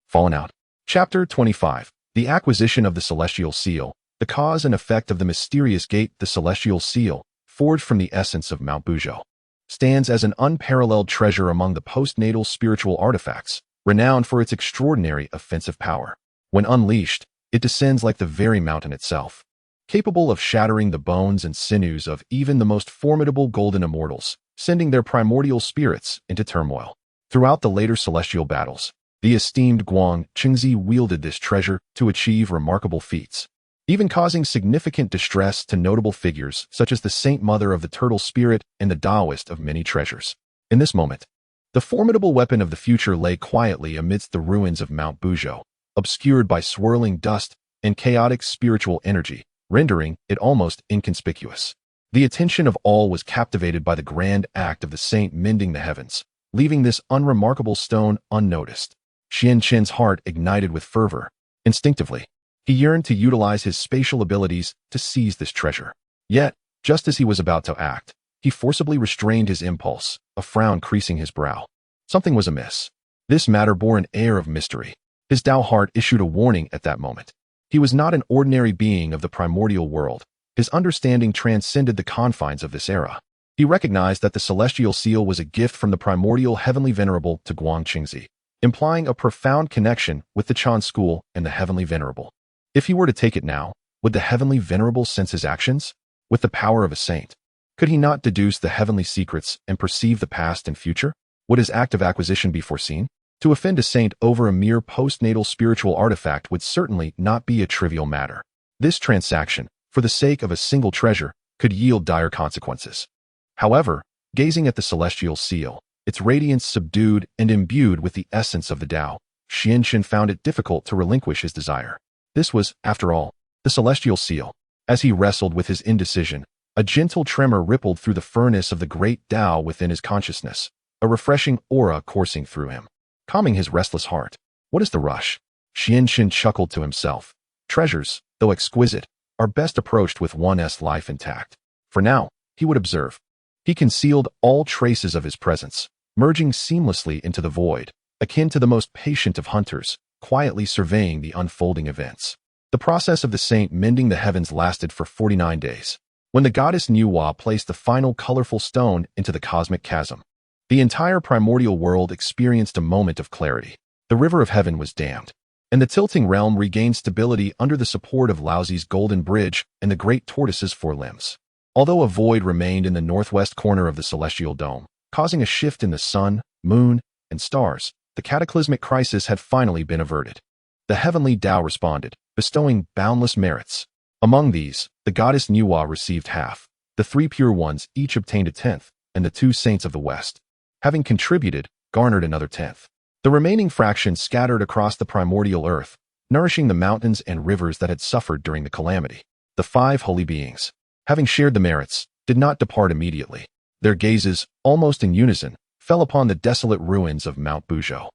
fallen out. Chapter 25. The acquisition of the celestial seal. The cause and effect of the mysterious gate. The celestial seal, forged from the essence of Mount Buzhou, stands as an unparalleled treasure among the postnatal spiritual artifacts, renowned for its extraordinary offensive power. When unleashed, it descends like the very mountain itself, capable of shattering the bones and sinews of even the most formidable golden immortals, sending their primordial spirits into turmoil. Throughout the later celestial battles, the esteemed Guang Chengzi wielded this treasure to achieve remarkable feats, even causing significant distress to notable figures such as the Saint Mother of the Turtle Spirit and the Daoist of many treasures. In this moment, the formidable weapon of the future lay quietly amidst the ruins of Mount Buzhou, obscured by swirling dust and chaotic spiritual energy, rendering it almost inconspicuous. The attention of all was captivated by the grand act of the saint mending the heavens, leaving this unremarkable stone unnoticed. Xianchen's heart ignited with fervor. Instinctively, he yearned to utilize his spatial abilities to seize this treasure. Yet, just as he was about to act, he forcibly restrained his impulse, a frown creasing his brow. Something was amiss. This matter bore an air of mystery. His Dao heart issued a warning at that moment. He was not an ordinary being of the primordial world. His understanding transcended the confines of this era. He recognized that the celestial seal was a gift from the primordial heavenly venerable to Guangchengzi, implying a profound connection with the Chan school and the heavenly venerable. If he were to take it now, would the heavenly venerable sense his actions? With the power of a saint, could he not deduce the heavenly secrets and perceive the past and future? Would his act of acquisition be foreseen? To offend a saint over a mere postnatal spiritual artifact would certainly not be a trivial matter. This transaction, for the sake of a single treasure, could yield dire consequences. However, gazing at the celestial seal, its radiance subdued and imbued with the essence of the Dao, Xianchen found it difficult to relinquish his desire. This was, after all, the celestial seal. As he wrestled with his indecision, a gentle tremor rippled through the furnace of the great Dao within his consciousness, a refreshing aura coursing through him, calming his restless heart. What is the rush? Xianchen chuckled to himself. Treasures, though exquisite, are best approached with one's life intact. For now, he would observe. He concealed all traces of his presence, merging seamlessly into the void, akin to the most patient of hunters, quietly surveying the unfolding events. The process of the saint mending the heavens lasted for 49 days. When the goddess Nuwa placed the final colorful stone into the cosmic chasm, the entire primordial world experienced a moment of clarity. The river of heaven was dammed, and the tilting realm regained stability under the support of Laozi's golden bridge and the great tortoise's four limbs. Although a void remained in the northwest corner of the celestial dome, causing a shift in the sun, moon, and stars, the cataclysmic crisis had finally been averted. The heavenly Dao responded, bestowing boundless merits. Among these, the goddess Nuwa received half, the three pure ones each obtained a tenth, and the two saints of the west, having contributed, garnered another tenth. The remaining fraction scattered across the primordial earth, nourishing the mountains and rivers that had suffered during the calamity. The 5 holy beings, having shared the merits, did not depart immediately. Their gazes, almost in unison, fell upon the desolate ruins of Mount Buzhou.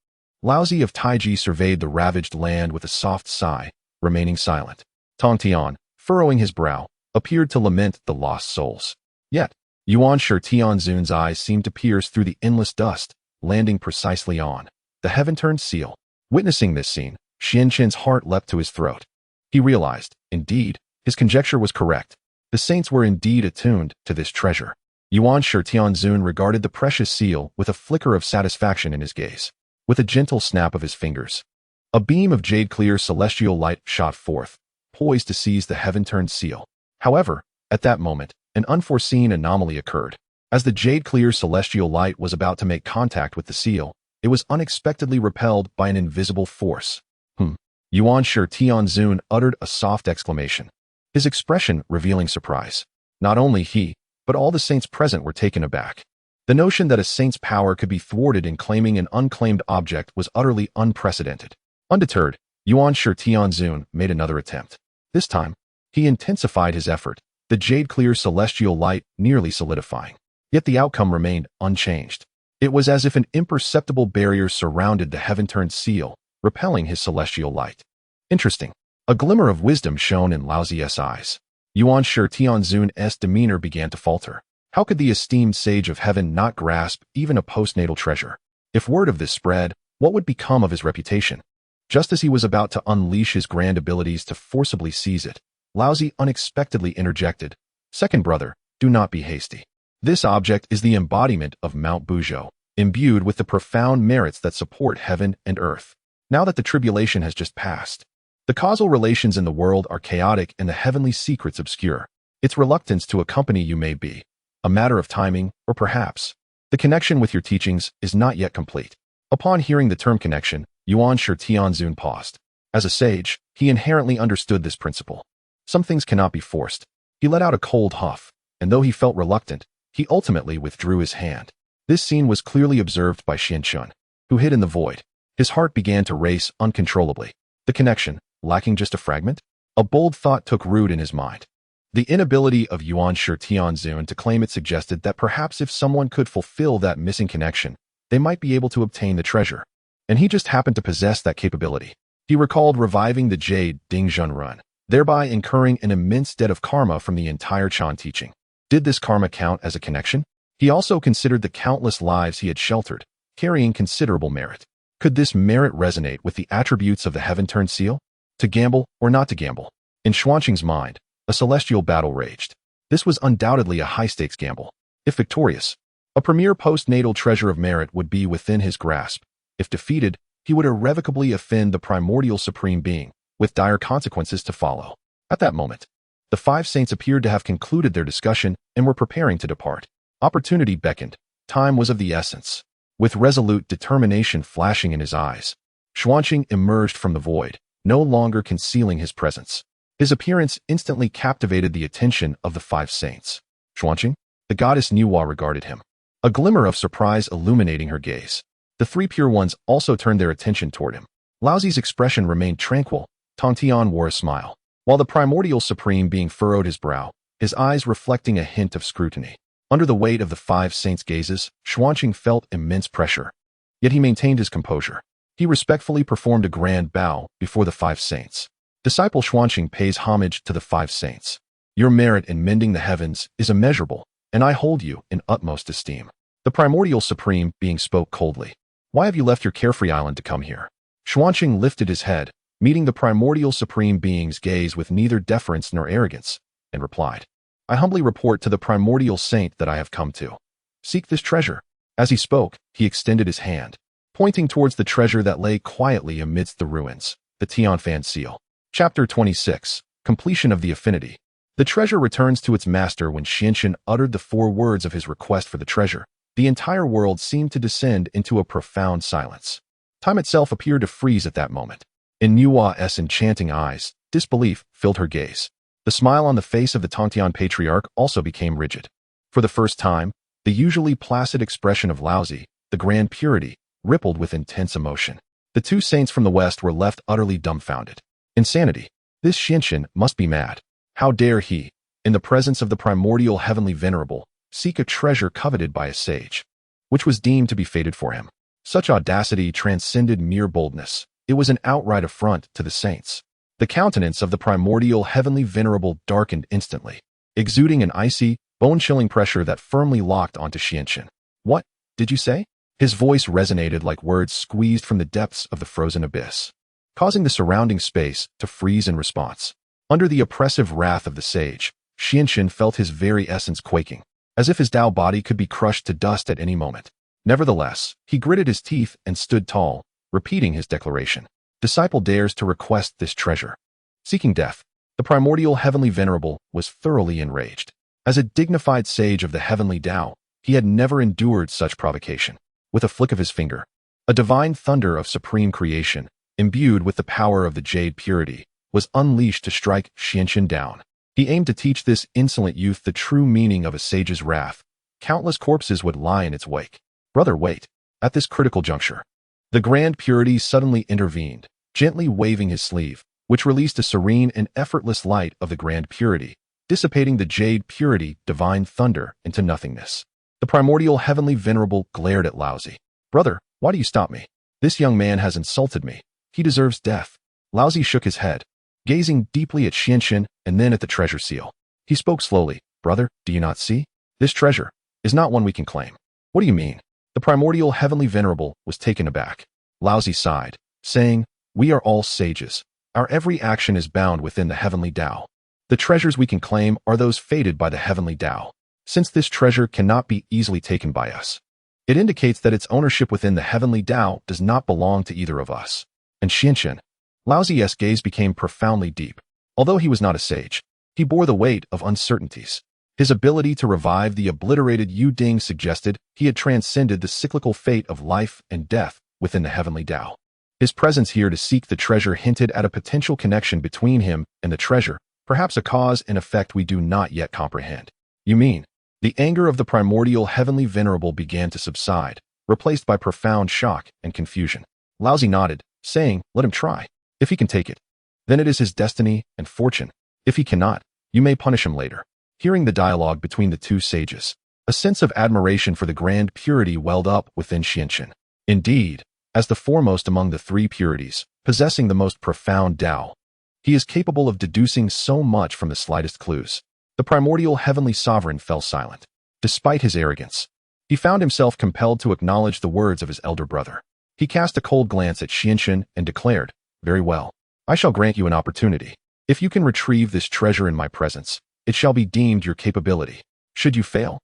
Laozi of Taiji surveyed the ravaged land with a soft sigh, remaining silent. Tongtian, furrowing his brow, appeared to lament the lost souls. Yet, Yuan Shi Tianzun's eyes seemed to pierce through the endless dust, landing precisely on the heaven-turned seal. Witnessing this scene, Xianqin's heart leapt to his throat. He realized, indeed, his conjecture was correct. The saints were indeed attuned to this treasure. Yuan Shi Tianzun regarded the precious seal with a flicker of satisfaction in his gaze. With a gentle snap of his fingers, a beam of jade-clear celestial light shot forth, poised to seize the heaven-turned seal. However, at that moment, an unforeseen anomaly occurred. As the jade-clear celestial light was about to make contact with the seal, it was unexpectedly repelled by an invisible force. Yuan Shi Tianzun uttered a soft exclamation, his expression revealing surprise. Not only he, but all the saints present were taken aback. The notion that a saint's power could be thwarted in claiming an unclaimed object was utterly unprecedented. Undeterred, Yuan Shi Tianzun made another attempt. This time, he intensified his effort, the jade-clear celestial light nearly solidifying. Yet the outcome remained unchanged. It was as if an imperceptible barrier surrounded the heaven-turned seal, repelling his celestial light. Interesting. A glimmer of wisdom shone in Laozi's eyes. Yuan Shi Tianzun's demeanor began to falter. How could the esteemed sage of heaven not grasp even a postnatal treasure? If word of this spread, what would become of his reputation? Just as he was about to unleash his grand abilities to forcibly seize it, Laozi unexpectedly interjected, "Second brother, do not be hasty. This object is the embodiment of Mount Buzhou, imbued with the profound merits that support heaven and earth. Now that the tribulation has just passed, the causal relations in the world are chaotic and the heavenly secrets obscure. Its reluctance to accompany you may be a matter of timing, or perhaps the connection with your teachings is not yet complete." Upon hearing the term connection, Yuan Shi Tianzun paused. As a sage, he inherently understood this principle. Some things cannot be forced. He let out a cold huff, and though he felt reluctant, he ultimately withdrew his hand. This scene was clearly observed by Xianqun, who hid in the void. His heart began to race uncontrollably. The connection, lacking just a fragment? A bold thought took root in his mind. The inability of Yuan Shi Tianzun to claim it suggested that perhaps if someone could fulfill that missing connection, they might be able to obtain the treasure. And he just happened to possess that capability. He recalled reviving the Jade Dingzhun run, thereby incurring an immense debt of karma from the entire Chan teaching. Did this karma count as a connection? He also considered the countless lives he had sheltered, carrying considerable merit. Could this merit resonate with the attributes of the heaven-turned seal? To gamble or not to gamble? In Xuanqing's mind, a celestial battle raged. This was undoubtedly a high-stakes gamble. If victorious, a premier postnatal treasure of merit would be within his grasp. If defeated, he would irrevocably offend the primordial supreme being, with dire consequences to follow. At that moment, the 5 saints appeared to have concluded their discussion and were preparing to depart. Opportunity beckoned. Time was of the essence. With resolute determination flashing in his eyes, Xuanqing emerged from the void, no longer concealing his presence. His appearance instantly captivated the attention of the 5 saints. "Xuanqing?" The goddess Nuwa regarded him, a glimmer of surprise illuminating her gaze. The 3 pure ones also turned their attention toward him. Laozi's expression remained tranquil. Tongtian wore a smile, while the primordial supreme being furrowed his brow, his eyes reflecting a hint of scrutiny. Under the weight of the 5 saints' gazes, Xuanqing felt immense pressure. Yet he maintained his composure. He respectfully performed a grand bow before the 5 saints. Disciple Xuanqing pays homage to the 5 saints. Your merit in mending the heavens is immeasurable, and I hold you in utmost esteem. The primordial supreme being spoke coldly. Why have you left your carefree island to come here? Xuanqing lifted his head, meeting the primordial supreme being's gaze with neither deference nor arrogance, and replied, I humbly report to the primordial saint that I have come to seek this treasure. As he spoke, he extended his hand, pointing towards the treasure that lay quietly amidst the ruins, the Tianfan seal. Chapter 26. Completion of the Affinity. The treasure returns to its master. When Xianqun uttered the 4 words of his request for the treasure, the entire world seemed to descend into a profound silence. Time itself appeared to freeze at that moment. In Nuwa's enchanting eyes, disbelief filled her gaze. The smile on the face of the Tongtian patriarch also became rigid. For the first time, the usually placid expression of Laozi, the grand purity, rippled with intense emotion. The two saints from the west were left utterly dumbfounded. Insanity. This Xianxin must be mad. How dare he, in the presence of the primordial heavenly venerable, seek a treasure coveted by a sage, which was deemed to be fated for him. Such audacity transcended mere boldness. It was an outright affront to the saints. The countenance of the primordial heavenly venerable darkened instantly, exuding an icy, bone-chilling pressure that firmly locked onto Xianxin. What did you say? His voice resonated like words squeezed from the depths of the frozen abyss, causing the surrounding space to freeze in response. Under the oppressive wrath of the sage, Xianxin felt his very essence quaking, as if his Dao body could be crushed to dust at any moment. Nevertheless, he gritted his teeth and stood tall, repeating his declaration. Disciple dares to request this treasure. Seeking death, the primordial heavenly venerable was thoroughly enraged. As a dignified sage of the Heavenly Dao, he had never endured such provocation. With a flick of his finger, a divine thunder of supreme creation, imbued with the power of the jade purity, was unleashed to strike Xianxin down. He aimed to teach this insolent youth the true meaning of a sage's wrath. Countless corpses would lie in its wake. Brother, wait. At this critical juncture, the grand purity suddenly intervened, gently waving his sleeve, which released a serene and effortless light of the grand purity, dissipating the jade purity divine thunder into nothingness. The primordial heavenly venerable glared at Laozi. Brother, why do you stop me? This young man has insulted me. He deserves death. Laozi shook his head, gazing deeply at Xianxin and then at the treasure seal. He spoke slowly. Brother, do you not see? This treasure is not one we can claim. What do you mean? The primordial heavenly venerable was taken aback. Laozi sighed, saying, We are all sages. Our every action is bound within the Heavenly Dao. The treasures we can claim are those fated by the Heavenly Dao. Since this treasure cannot be easily taken by us, it indicates that its ownership within the Heavenly Dao does not belong to either of us. And Xianxin, Laozi's gaze became profoundly deep. Although he was not a sage, he bore the weight of uncertainties. His ability to revive the obliterated Yu Ding suggested he had transcended the cyclical fate of life and death within the Heavenly Dao. His presence here to seek the treasure hinted at a potential connection between him and the treasure, perhaps a cause and effect we do not yet comprehend. You mean? The anger of the primordial heavenly venerable began to subside, replaced by profound shock and confusion. Laozi nodded, saying, Let him try. If he can take it, then it is his destiny and fortune. If he cannot, you may punish him later. Hearing the dialogue between the two sages, a sense of admiration for the grand purity welled up within Xianxin. Indeed, as the foremost among the three purities, possessing the most profound Dao, he is capable of deducing so much from the slightest clues. The primordial heavenly sovereign fell silent. Despite his arrogance, he found himself compelled to acknowledge the words of his elder brother. He cast a cold glance at Xianxin and declared, Very well. I shall grant you an opportunity. If you can retrieve this treasure in my presence, it shall be deemed your capability. Should you fail,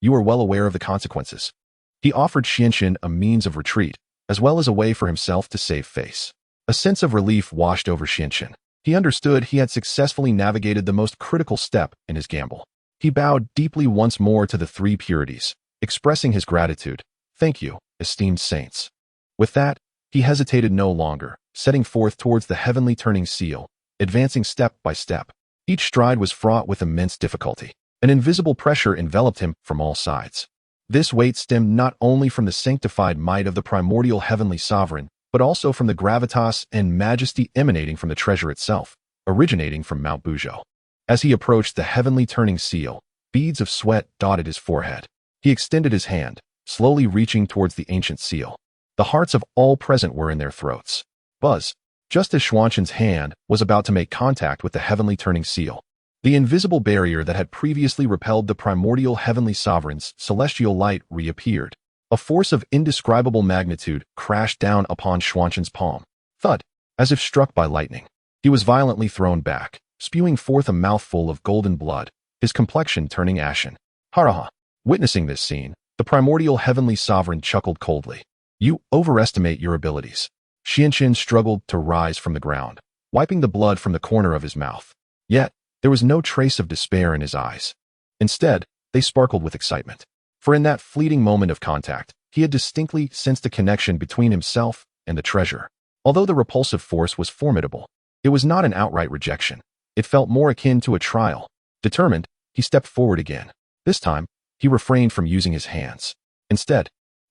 you are well aware of the consequences. He offered Xianxin a means of retreat, as well as a way for himself to save face. A sense of relief washed over Xianxin. He understood he had successfully navigated the most critical step in his gamble. He bowed deeply once more to the three purities, expressing his gratitude. Thank you, esteemed saints. With that, he hesitated no longer, setting forth towards the heavenly turning seal, advancing step by step. Each stride was fraught with immense difficulty. An invisible pressure enveloped him from all sides. This weight stemmed not only from the sanctified might of the primordial heavenly sovereign, but also from the gravitas and majesty emanating from the treasure itself, originating from Mount Buzhou. As he approached the heavenly turning seal, beads of sweat dotted his forehead. He extended his hand, slowly reaching towards the ancient seal. The hearts of all present were in their throats. Buzz. Just as Xuanqin's hand was about to make contact with the heavenly turning seal, the invisible barrier that had previously repelled the primordial heavenly sovereign's celestial light reappeared. A force of indescribable magnitude crashed down upon Xuanqin's palm. Thud, as if struck by lightning. He was violently thrown back, spewing forth a mouthful of golden blood, his complexion turning ashen. Haraha. Witnessing this scene, the primordial heavenly sovereign chuckled coldly. You overestimate your abilities. Xianxin struggled to rise from the ground, wiping the blood from the corner of his mouth. Yet, there was no trace of despair in his eyes. Instead, they sparkled with excitement. For in that fleeting moment of contact, he had distinctly sensed a connection between himself and the treasure. Although the repulsive force was formidable, it was not an outright rejection. It felt more akin to a trial. Determined, he stepped forward again. This time, he refrained from using his hands. Instead,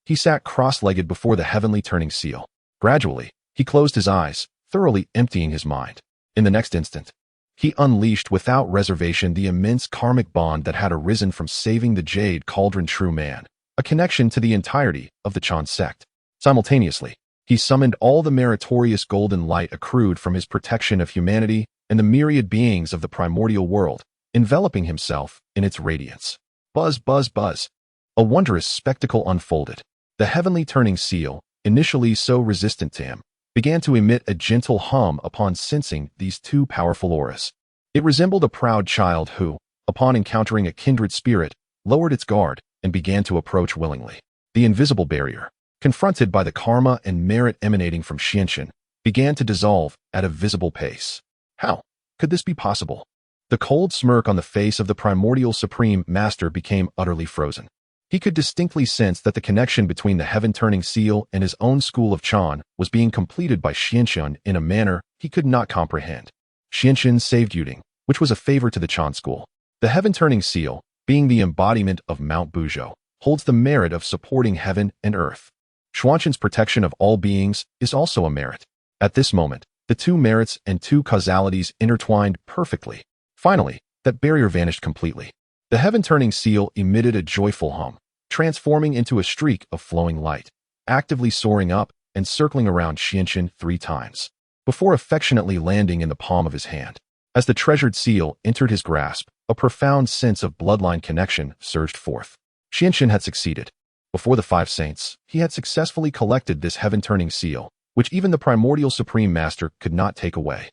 He sat cross-legged before the heavenly turning seal. Gradually, he closed his eyes, thoroughly emptying his mind. In the next instant, he unleashed without reservation the immense karmic bond that had arisen from saving the Jade Cauldron true man, a connection to the entirety of the Chan sect. Simultaneously, he summoned all the meritorious golden light accrued from his protection of humanity and the myriad beings of the primordial world, enveloping himself in its radiance. Buzz, buzz, buzz. A wondrous spectacle unfolded. The heavenly turning seal, initially so resistant to him, began to emit a gentle hum upon sensing these two powerful auras. It resembled a proud child who, upon encountering a kindred spirit, lowered its guard and began to approach willingly. The invisible barrier, confronted by the karma and merit emanating from Xianxin, began to dissolve at a visible pace. How could this be possible? The cold smirk on the face of the primordial supreme master became utterly frozen. He could distinctly sense that the connection between the heaven-turning seal and his own school of Chan was being completed by Xianxin in a manner he could not comprehend. Xianxin saved Yuding, which was a favor to the Chan school. The heaven-turning seal, being the embodiment of Mount Buzhou, holds the merit of supporting heaven and earth. Xuanxin's protection of all beings is also a merit. At this moment, the two merits and two causalities intertwined perfectly. Finally, that barrier vanished completely. The heaven-turning seal emitted a joyful hum, transforming into a streak of flowing light, actively soaring up and circling around Xianxin 3 times, before affectionately landing in the palm of his hand. As the treasured seal entered his grasp, a profound sense of bloodline connection surged forth. Xianxin had succeeded. Before the 5 saints, he had successfully collected this heaven-turning seal, which even the primordial supreme master could not take away.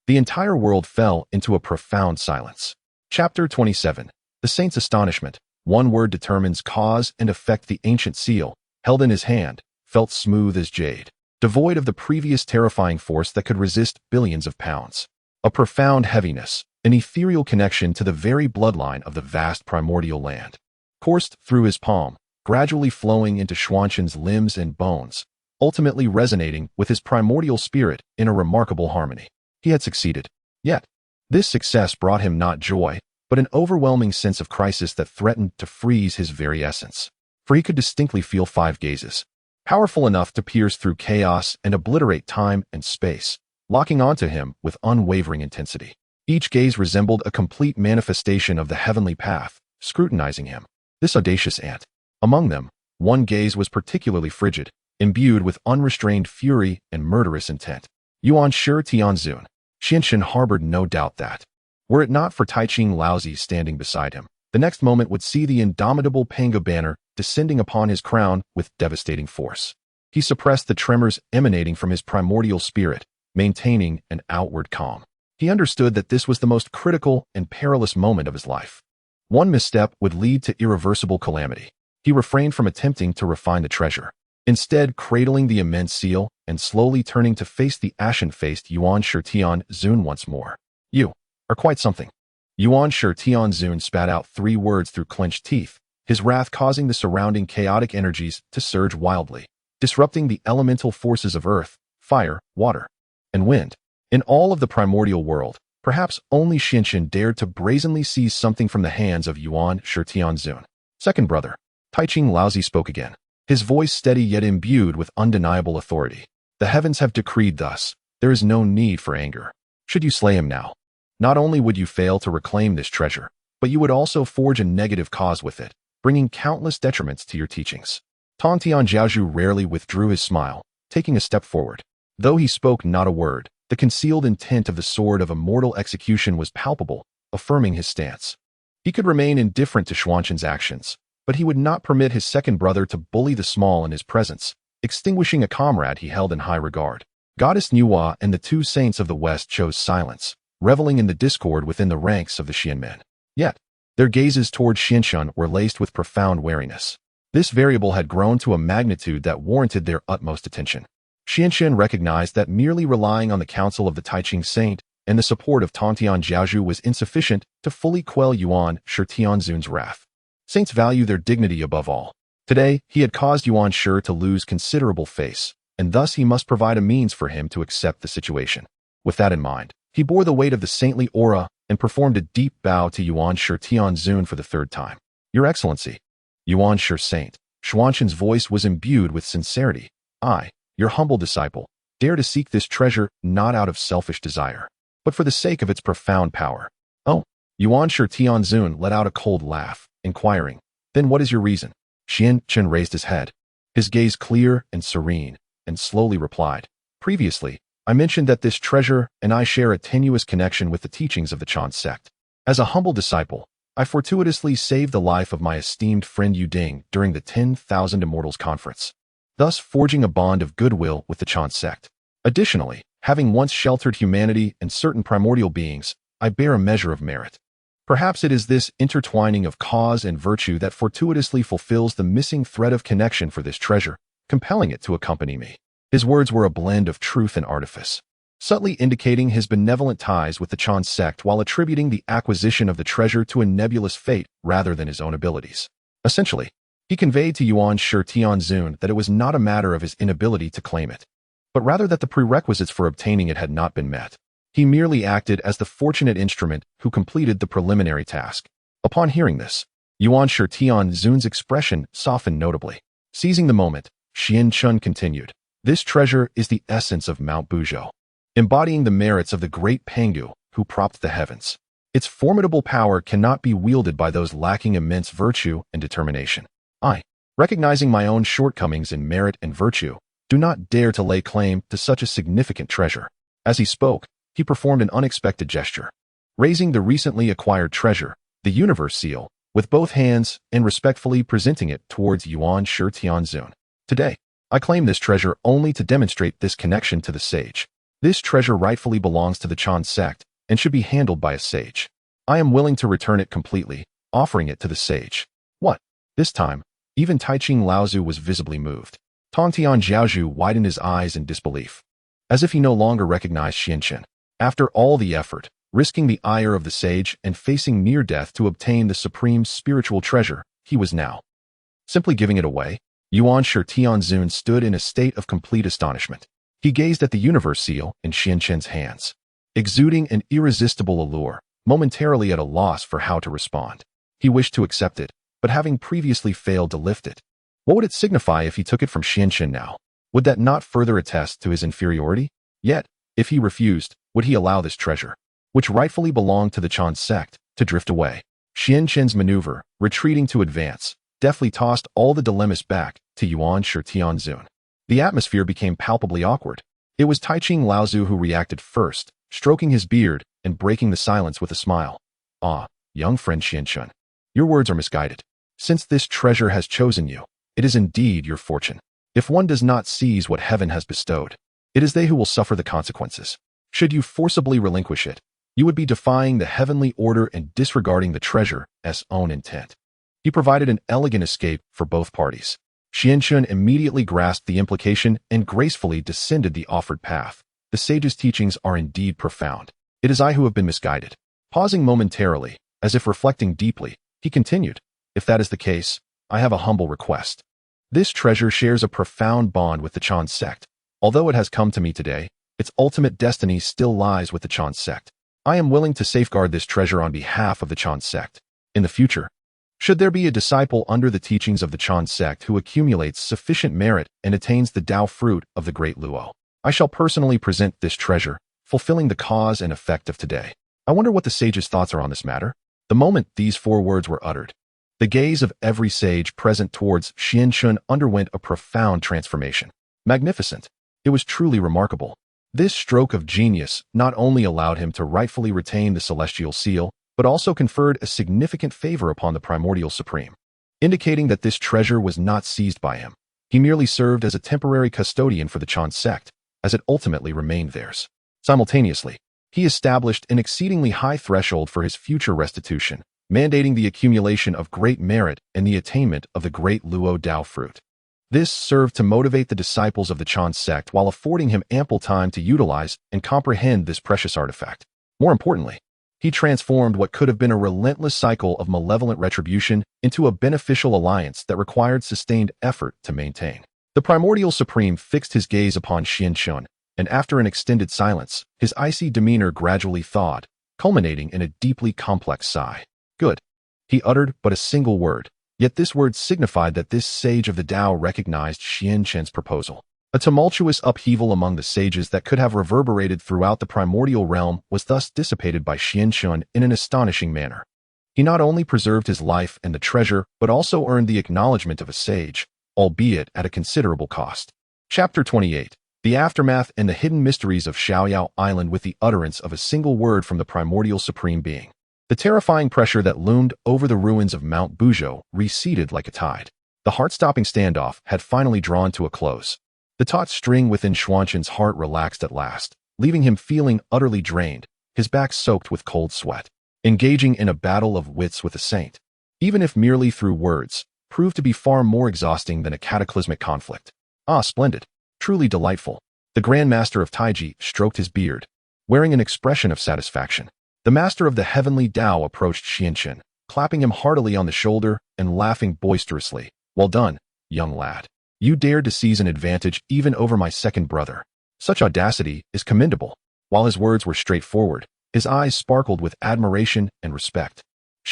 The entire world fell into a profound silence. Chapter 27. The saint's astonishment. One word determines cause and effect. The ancient seal, held in his hand, felt smooth as jade, devoid of the previous terrifying force that could resist billions of pounds. A profound heaviness, an ethereal connection to the very bloodline of the vast primordial land, coursed through his palm, gradually flowing into Xuanxin's limbs and bones, ultimately resonating with his primordial spirit in a remarkable harmony. He had succeeded. Yet, this success brought him not joy, but an overwhelming sense of crisis that threatened to freeze his very essence. For he could distinctly feel 5 gazes, powerful enough to pierce through chaos and obliterate time and space, locking onto him with unwavering intensity. Each gaze resembled a complete manifestation of the heavenly path, scrutinizing him. This audacious ant. Among them, one gaze was particularly frigid, imbued with unrestrained fury and murderous intent. Yuan Shi Tianzun. Xianxin harbored no doubt that, were it not for Taiching Laozi standing beside him, the next moment would see the indomitable Pangu banner descending upon his crown with devastating force. He suppressed the tremors emanating from his primordial spirit, maintaining an outward calm. He understood that this was the most critical and perilous moment of his life. One misstep would lead to irreversible calamity. He refrained from attempting to refine the treasure, instead cradling the immense seal and slowly turning to face the ashen-faced Yuan Shi Tianzun once more. You are quite something. Yuan Shi Tianzun spat out 3 words through clenched teeth, his wrath causing the surrounding chaotic energies to surge wildly, disrupting the elemental forces of earth, fire, water, and wind. In all of the primordial world, perhaps only Xianxin dared to brazenly seize something from the hands of Yuan Shi Tianzun. Second brother, Taiching Laozi spoke again, his voice steady yet imbued with undeniable authority. The heavens have decreed thus. There is no need for anger. Should you slay him now, not only would you fail to reclaim this treasure, but you would also forge a negative cause with it, bringing countless detriments to your teachings. Tong Tianjiaozhu rarely withdrew his smile, taking a step forward. Though he spoke not a word, the concealed intent of the sword of immortal execution was palpable, affirming his stance. He could remain indifferent to Xuanxin's actions, but he would not permit his second brother to bully the small in his presence, extinguishing a comrade he held in high regard. Goddess Nuwa and the 2 saints of the West chose silence, reveling in the discord within the ranks of the Xianmen. Yet, their gazes toward Xianxin were laced with profound wariness. This variable had grown to a magnitude that warranted their utmost attention. Xianxin recognized that merely relying on the counsel of the Taiching Saint and the support of Tongtian Jiaozhu was insufficient to fully quell Yuan Shi Tianzun's wrath. Saints value their dignity above all. Today, he had caused Yuan Shi to lose considerable face, and thus he must provide a means for him to accept the situation. With that in mind, he bore the weight of the saintly aura and performed a deep bow to Yuan Shi Tianzun for the 3rd time. Your Excellency. Yuan Shi Saint. Xuanzhen's voice was imbued with sincerity. I, your humble disciple, dare to seek this treasure not out of selfish desire, but for the sake of its profound power. Oh, Yuan Shi Tianzun let out a cold laugh, inquiring, then what is your reason? Lin Chen raised his head, his gaze clear and serene, and slowly replied, previously, I mentioned that this treasure and I share a tenuous connection with the teachings of the Chan sect. As a humble disciple, I fortuitously saved the life of my esteemed friend Yu Ding during the 10,000 Immortals Conference, thus forging a bond of goodwill with the Chan sect. Additionally, having once sheltered humanity and certain primordial beings, I bear a measure of merit. Perhaps it is this intertwining of cause and virtue that fortuitously fulfills the missing thread of connection for this treasure, compelling it to accompany me. His words were a blend of truth and artifice, subtly indicating his benevolent ties with the Chan sect while attributing the acquisition of the treasure to a nebulous fate rather than his own abilities. Essentially, he conveyed to Yuan Shi Tianzun that it was not a matter of his inability to claim it, but rather that the prerequisites for obtaining it had not been met. He merely acted as the fortunate instrument who completed the preliminary task. Upon hearing this, Yuan Shi Tianzun's expression softened notably. Seizing the moment, Lin Chen continued, this treasure is the essence of Mount Buzhou, embodying the merits of the great Pangu who propped the heavens. Its formidable power cannot be wielded by those lacking immense virtue and determination. I, recognizing my own shortcomings in merit and virtue, do not dare to lay claim to such a significant treasure. As he spoke, he performed an unexpected gesture, raising the recently acquired treasure, the Universe seal, with both hands and respectfully presenting it towards Yuan Shi Tianzun. Today, I claim this treasure only to demonstrate this connection to the sage. This treasure rightfully belongs to the Chan sect and should be handled by a sage. I am willing to return it completely, offering it to the sage. What? This time, even Taiching Laozu was visibly moved. Tongtian Jiaozhu widened his eyes in disbelief, as if he no longer recognized Lin Chen. After all the effort, risking the ire of the sage and facing near death to obtain the supreme spiritual treasure, he was now simply giving it away. Yuan Shi Tianzun stood in a state of complete astonishment. He gazed at the Universe seal in Lin Chen's hands, exuding an irresistible allure, momentarily at a loss for how to respond. He wished to accept it, but having previously failed to lift it. What would it signify if he took it from Lin Chen now? Would that not further attest to his inferiority? Yet, if he refused, would he allow this treasure, which rightfully belonged to the Chan sect, to drift away? Lin Chen's maneuver, retreating to advance, deftly tossed all the dilemmas back to Yuan Shi Tianzun. The atmosphere became palpably awkward. It was Taiching Laozu who reacted first, stroking his beard and breaking the silence with a smile. Ah, young friend Lin Chen, your words are misguided. Since this treasure has chosen you, it is indeed your fortune. If one does not seize what heaven has bestowed, it is they who will suffer the consequences. Should you forcibly relinquish it, you would be defying the heavenly order and disregarding the treasure's own intent. He provided an elegant escape for both parties. Lin Chen immediately grasped the implication and gracefully descended the offered path. The sage's teachings are indeed profound. It is I who have been misguided. Pausing momentarily, as if reflecting deeply, he continued, if that is the case, I have a humble request. This treasure shares a profound bond with the Chan sect. Although it has come to me today, its ultimate destiny still lies with the Chan sect. I am willing to safeguard this treasure on behalf of the Chan sect. In the future, should there be a disciple under the teachings of the Chan sect who accumulates sufficient merit and attains the Dao fruit of the great Luo, I shall personally present this treasure, fulfilling the cause and effect of today. I wonder what the sage's thoughts are on this matter. The moment these 4 words were uttered, the gaze of every sage present towards Lin Chen underwent a profound transformation. Magnificent. It was truly remarkable. This stroke of genius not only allowed him to rightfully retain the celestial seal, but also conferred a significant favor upon the primordial supreme, indicating that this treasure was not seized by him. He merely served as a temporary custodian for the Chan sect, as it ultimately remained theirs. Simultaneously, he established an exceedingly high threshold for his future restitution, mandating the accumulation of great merit and the attainment of the great Luo Dao fruit. This served to motivate the disciples of the Chan sect while affording him ample time to utilize and comprehend this precious artifact. More importantly, he transformed what could have been a relentless cycle of malevolent retribution into a beneficial alliance that required sustained effort to maintain. The primordial supreme fixed his gaze upon Lin Chen, and after an extended silence, his icy demeanor gradually thawed, culminating in a deeply complex sigh. Good. He uttered but a single word, Yet this word signified that this sage of the Dao recognized Lin Chen's proposal. A tumultuous upheaval among the sages that could have reverberated throughout the primordial realm was thus dissipated by Lin Chen in an astonishing manner. He not only preserved his life and the treasure, but also earned the acknowledgement of a sage, albeit at a considerable cost. Chapter 28. The Aftermath and the Hidden Mysteries of Xiaoyao Island with the utterance of a single word from the primordial supreme being. The terrifying pressure that loomed over the ruins of Mount Buzhou receded like a tide. The heart-stopping standoff had finally drawn to a close. The taut string within Xuanzhen's heart relaxed at last, leaving him feeling utterly drained, his back soaked with cold sweat. Engaging in a battle of wits with a saint, even if merely through words, proved to be far more exhausting than a cataclysmic conflict. Ah, splendid. Truly delightful. The Grand Master of Taiji stroked his beard, wearing an expression of satisfaction. The Master of the Heavenly Dao approached Lin Chen, clapping him heartily on the shoulder and laughing boisterously. Well done, young lad. You dared to seize an advantage even over my second brother. Such audacity is commendable. While his words were straightforward, his eyes sparkled with admiration and respect.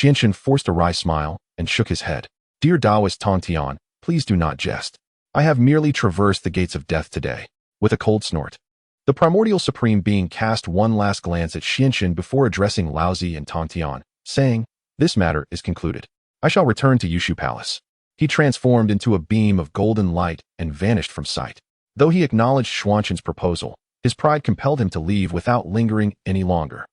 Lin Chen forced a wry smile and shook his head. Dear Daoist Tongtian, please do not jest. I have merely traversed the gates of death today. With a cold snort, the primordial supreme being cast one last glance at Lin Chen before addressing Laozi and Tongtian, saying, This matter is concluded. I shall return to Zixiao Palace. He transformed into a beam of golden light and vanished from sight. Though he acknowledged Xuanzhen's proposal, his pride compelled him to leave without lingering any longer.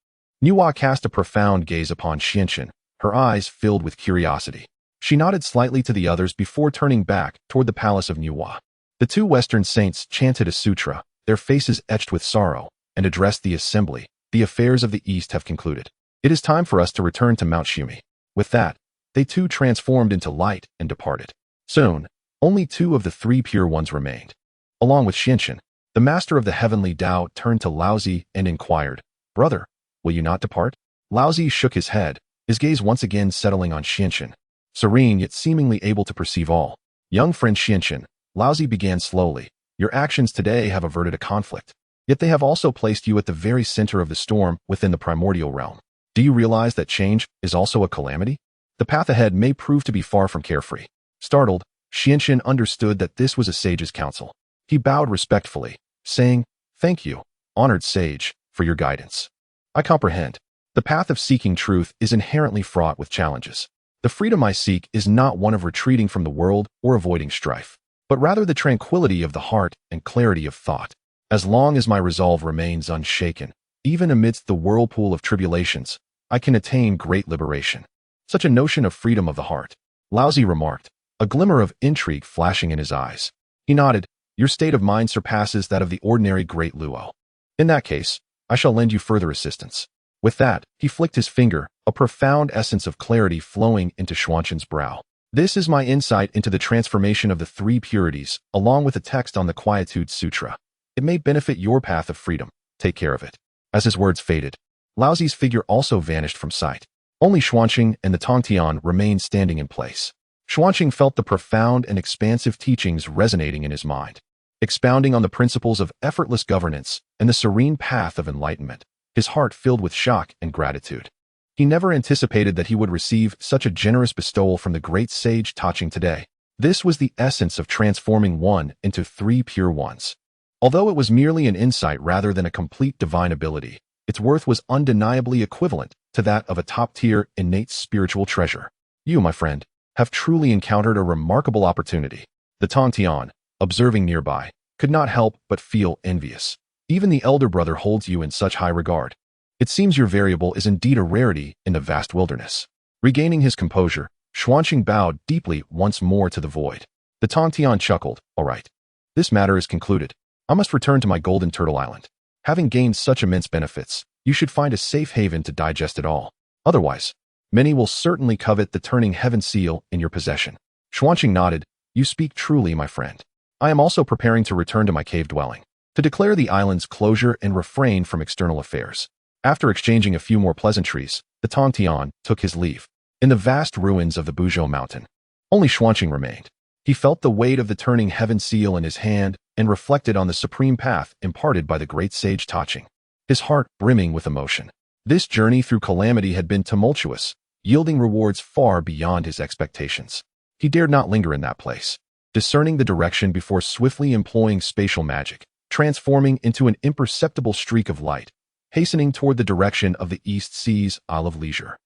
Nuwa cast a profound gaze upon Lin Chen, her eyes filled with curiosity. She nodded slightly to the others before turning back toward the palace of Nuwa. The two Western saints chanted a sutra, their faces etched with sorrow, and addressed the assembly. The affairs of the East have concluded. It is time for us to return to Mount Shumi. With that, they too transformed into light and departed. Soon, only two of the three pure ones remained. Along with Lin Chen, the master of the Heavenly Dao turned to Laozi and inquired, Brother, will you not depart? Laozi shook his head, his gaze once again settling on Lin Chen. Serene yet seemingly able to perceive all. Young friend Lin Chen, Laozi began slowly, your actions today have averted a conflict. Yet they have also placed you at the very center of the storm within the primordial realm. Do you realize that change is also a calamity? The path ahead may prove to be far from carefree. Startled, Lin Chen understood that this was a sage's counsel. He bowed respectfully, saying, Thank you, honored sage, for your guidance. I comprehend. The path of seeking truth is inherently fraught with challenges. The freedom I seek is not one of retreating from the world or avoiding strife, but rather the tranquility of the heart and clarity of thought. As long as my resolve remains unshaken, even amidst the whirlpool of tribulations, I can attain great liberation. Such a notion of freedom of the heart, Laozi remarked, a glimmer of intrigue flashing in his eyes. He nodded, Your state of mind surpasses that of the ordinary great Luo. In that case, I shall lend you further assistance. With that, he flicked his finger, a profound essence of clarity flowing into Xuanzhen's brow. This is my insight into the transformation of the three purities, along with a text on the Quietude Sutra. It may benefit your path of freedom. Take care of it. As his words faded, Laozi's figure also vanished from sight. Only Xuanzhen and the Tongtian remained standing in place. Xuanzhen felt the profound and expansive teachings resonating in his mind, expounding on the principles of effortless governance and the serene path of enlightenment, his heart filled with shock and gratitude. He never anticipated that he would receive such a generous bestowal from the great sage Taching today. This was the essence of transforming one into three pure ones. Although it was merely an insight rather than a complete divine ability, its worth was undeniably equivalent to that of a top-tier innate spiritual treasure. You, my friend, have truly encountered a remarkable opportunity. The Tongtian, observing nearby, could not help but feel envious. Even the elder brother holds you in such high regard. It seems your variable is indeed a rarity in the vast wilderness. Regaining his composure, Xuanzhen bowed deeply once more to the void. The Tongtian chuckled, All right. This matter is concluded. I must return to my Golden Turtle Island. Having gained such immense benefits, you should find a safe haven to digest it all. Otherwise, many will certainly covet the turning heaven seal in your possession. Xuanzhen nodded, You speak truly, my friend. I am also preparing to return to my cave dwelling, to declare the island's closure and refrain from external affairs. After exchanging a few more pleasantries, the Tongtian took his leave. In the vast ruins of the Buzhou mountain, only Xuanzhen remained. He felt the weight of the turning heaven seal in his hand and reflected on the supreme path imparted by the great sage Taching, his heart brimming with emotion. This journey through calamity had been tumultuous, yielding rewards far beyond his expectations. He dared not linger in that place, discerning the direction before swiftly employing spatial magic, transforming into an imperceptible streak of light, hastening toward the direction of the East Sea's Isle of Leisure.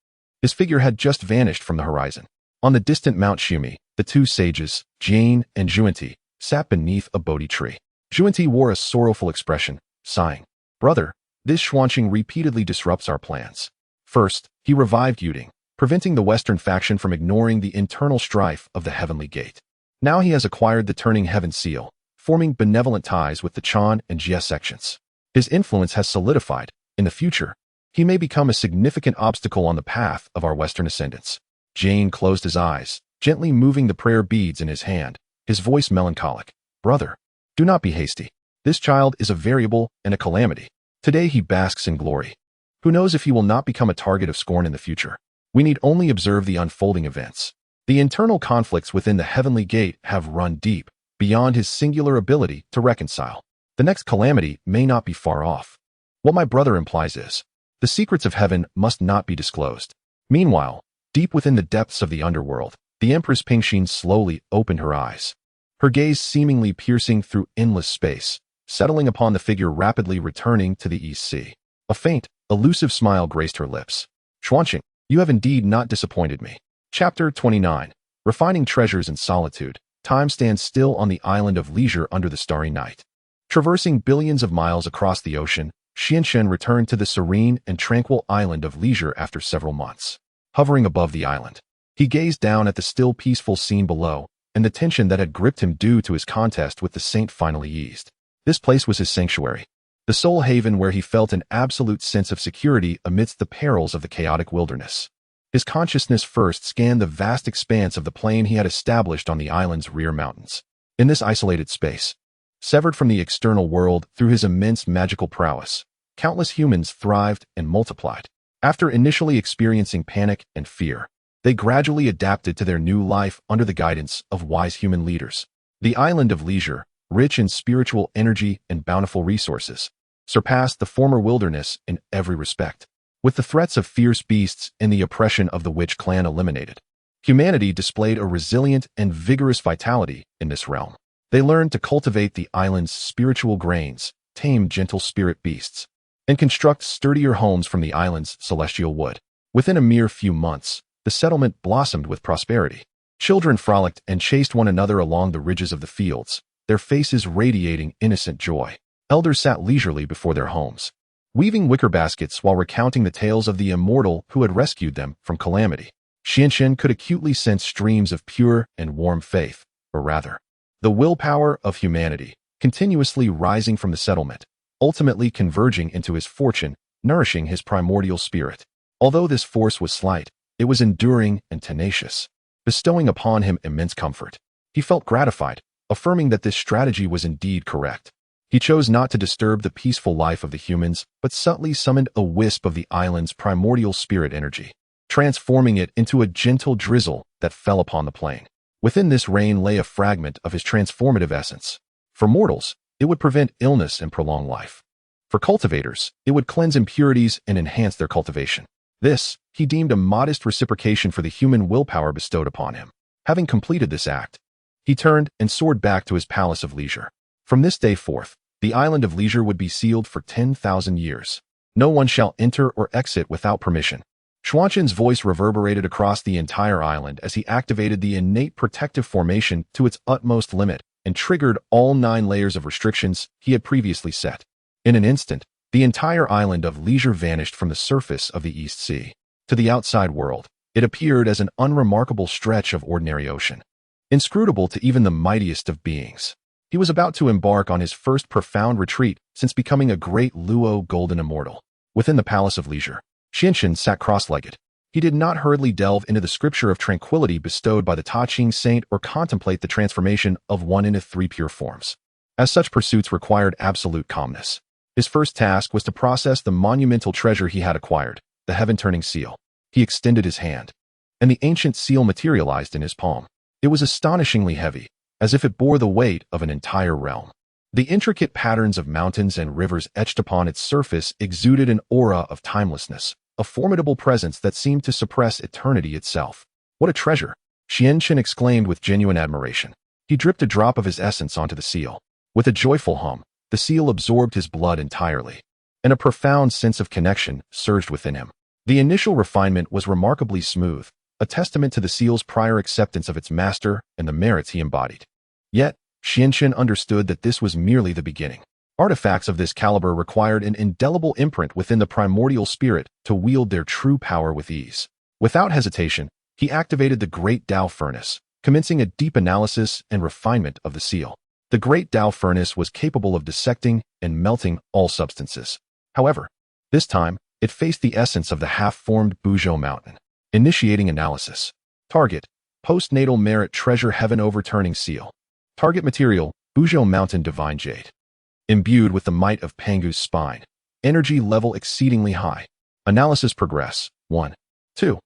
His figure had just vanished from the horizon. On the distant Mount Shumi, the two sages, Jane and Juanti, sat beneath a Bodhi tree. Juanti wore a sorrowful expression, sighing. "Brother, this Xuanqing repeatedly disrupts our plans. First, he revived Yuding, preventing the Western faction from ignoring the internal strife of the Heavenly Gate. Now he has acquired the Turning Heaven seal, forming benevolent ties with the Chan and Jie sections. His influence has solidified. In the future, he may become a significant obstacle on the path of our Western ascendance." Jane closed his eyes, gently moving the prayer beads in his hand, his voice melancholic. "Brother, do not be hasty. This child is a variable and a calamity. Today he basks in glory. Who knows if he will not become a target of scorn in the future? We need only observe the unfolding events. The internal conflicts within the Heavenly Gate have run deep, beyond his singular ability to reconcile. The next calamity may not be far off. What my brother implies is, the secrets of heaven must not be disclosed." Meanwhile, deep within the depths of the underworld, the Empress Pingxin slowly opened her eyes, her gaze seemingly piercing through endless space, settling upon the figure rapidly returning to the East Sea. A faint, elusive smile graced her lips. "Xuanqing, you have indeed not disappointed me." Chapter 29. Refining treasures in solitude. Time stands still on the island of leisure under the starry night. Traversing billions of miles across the ocean, Xianchen returned to the serene and tranquil island of leisure after several months. Hovering above the island, he gazed down at the still peaceful scene below, and the tension that had gripped him due to his contest with the saint finally eased. This place was his sanctuary, the sole haven where he felt an absolute sense of security amidst the perils of the chaotic wilderness. His consciousness first scanned the vast expanse of the plain he had established on the island's rear mountains. In this isolated space, severed from the external world through his immense magical prowess, countless humans thrived and multiplied. After initially experiencing panic and fear, they gradually adapted to their new life under the guidance of wise human leaders. The island of leisure, rich in spiritual energy and bountiful resources, surpassed the former wilderness in every respect. With the threats of fierce beasts and the oppression of the witch clan eliminated, humanity displayed a resilient and vigorous vitality in this realm. They learned to cultivate the island's spiritual grains, tame gentle spirit beasts, and construct sturdier homes from the island's celestial wood. Within a mere few months, the settlement blossomed with prosperity. Children frolicked and chased one another along the ridges of the fields, their faces radiating innocent joy. Elders sat leisurely before their homes, weaving wicker baskets while recounting the tales of the immortal who had rescued them from calamity. Xianchen could acutely sense streams of pure and warm faith, or rather, the willpower of humanity, continuously rising from the settlement, ultimately converging into his fortune, nourishing his primordial spirit. Although this force was slight, it was enduring and tenacious, bestowing upon him immense comfort. He felt gratified, affirming that this strategy was indeed correct. He chose not to disturb the peaceful life of the humans, but subtly summoned a wisp of the island's primordial spirit energy, transforming it into a gentle drizzle that fell upon the plain. Within this rain lay a fragment of his transformative essence. For mortals, it would prevent illness and prolong life. For cultivators, it would cleanse impurities and enhance their cultivation. This, he deemed a modest reciprocation for the human willpower bestowed upon him. Having completed this act, he turned and soared back to his palace of leisure. From this day forth, the island of leisure would be sealed for 10,000 years. No one shall enter or exit without permission. Xuanqin's voice reverberated across the entire island as he activated the innate protective formation to its utmost limit and triggered all 9 layers of restrictions he had previously set. In an instant, the entire island of leisure vanished from the surface of the East Sea. To the outside world, it appeared as an unremarkable stretch of ordinary ocean, inscrutable to even the mightiest of beings. He was about to embark on his first profound retreat since becoming a great Luo golden immortal. Within the palace of leisure, Xianchen sat cross-legged. He did not hurriedly delve into the scripture of tranquility bestowed by the Taqing saint or contemplate the transformation of one into 3 pure forms, as such pursuits required absolute calmness. His first task was to process the monumental treasure he had acquired, the heaven-turning seal. He extended his hand, and the ancient seal materialized in his palm. It was astonishingly heavy, as if it bore the weight of an entire realm. The intricate patterns of mountains and rivers etched upon its surface exuded an aura of timelessness, a formidable presence that seemed to suppress eternity itself. What a treasure! Lin Chen exclaimed with genuine admiration. He dripped a drop of his essence onto the seal. With a joyful hum, the seal absorbed his blood entirely, and a profound sense of connection surged within him. The initial refinement was remarkably smooth, a testament to the seal's prior acceptance of its master and the merits he embodied. Yet, Lin Chen understood that this was merely the beginning. Artifacts of this caliber required an indelible imprint within the primordial spirit to wield their true power with ease. Without hesitation, he activated the Great Dao Furnace, commencing a deep analysis and refinement of the seal. The Great Dao Furnace was capable of dissecting and melting all substances. However, this time, it faced the essence of the half-formed Buzhou Mountain. Initiating analysis. Target: postnatal merit treasure heaven overturning seal. Target material: Buzhou Mountain divine jade. Imbued with the might of Pangu's spine. Energy level exceedingly high. Analysis progress. 1. 2.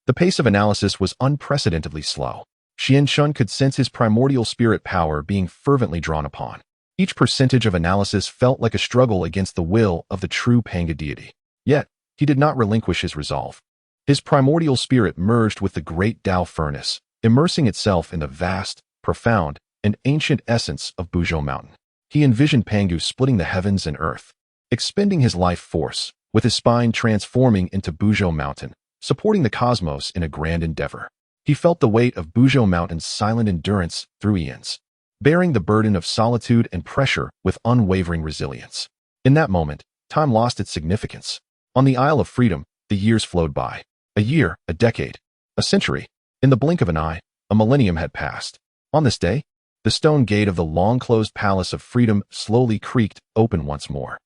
The pace of analysis was unprecedentedly slow. Lin Chen could sense his primordial spirit power being fervently drawn upon. Each percentage of analysis felt like a struggle against the will of the true Pangu deity. Yet, he did not relinquish his resolve. His primordial spirit merged with the Great Dao Furnace, immersing itself in the vast, profound, and ancient essence of Buzhou Mountain. He envisioned Pangu splitting the heavens and earth, expending his life force, with his spine transforming into Buzhou Mountain, supporting the cosmos in a grand endeavor. He felt the weight of Buzhou Mountain's silent endurance through eons, bearing the burden of solitude and pressure with unwavering resilience. In that moment, time lost its significance. On the Isle of Freedom, the years flowed by. A year, a decade, a century. In the blink of an eye, a millennium had passed. On this day, the stone gate of the long-closed Palace of Freedom slowly creaked open once more.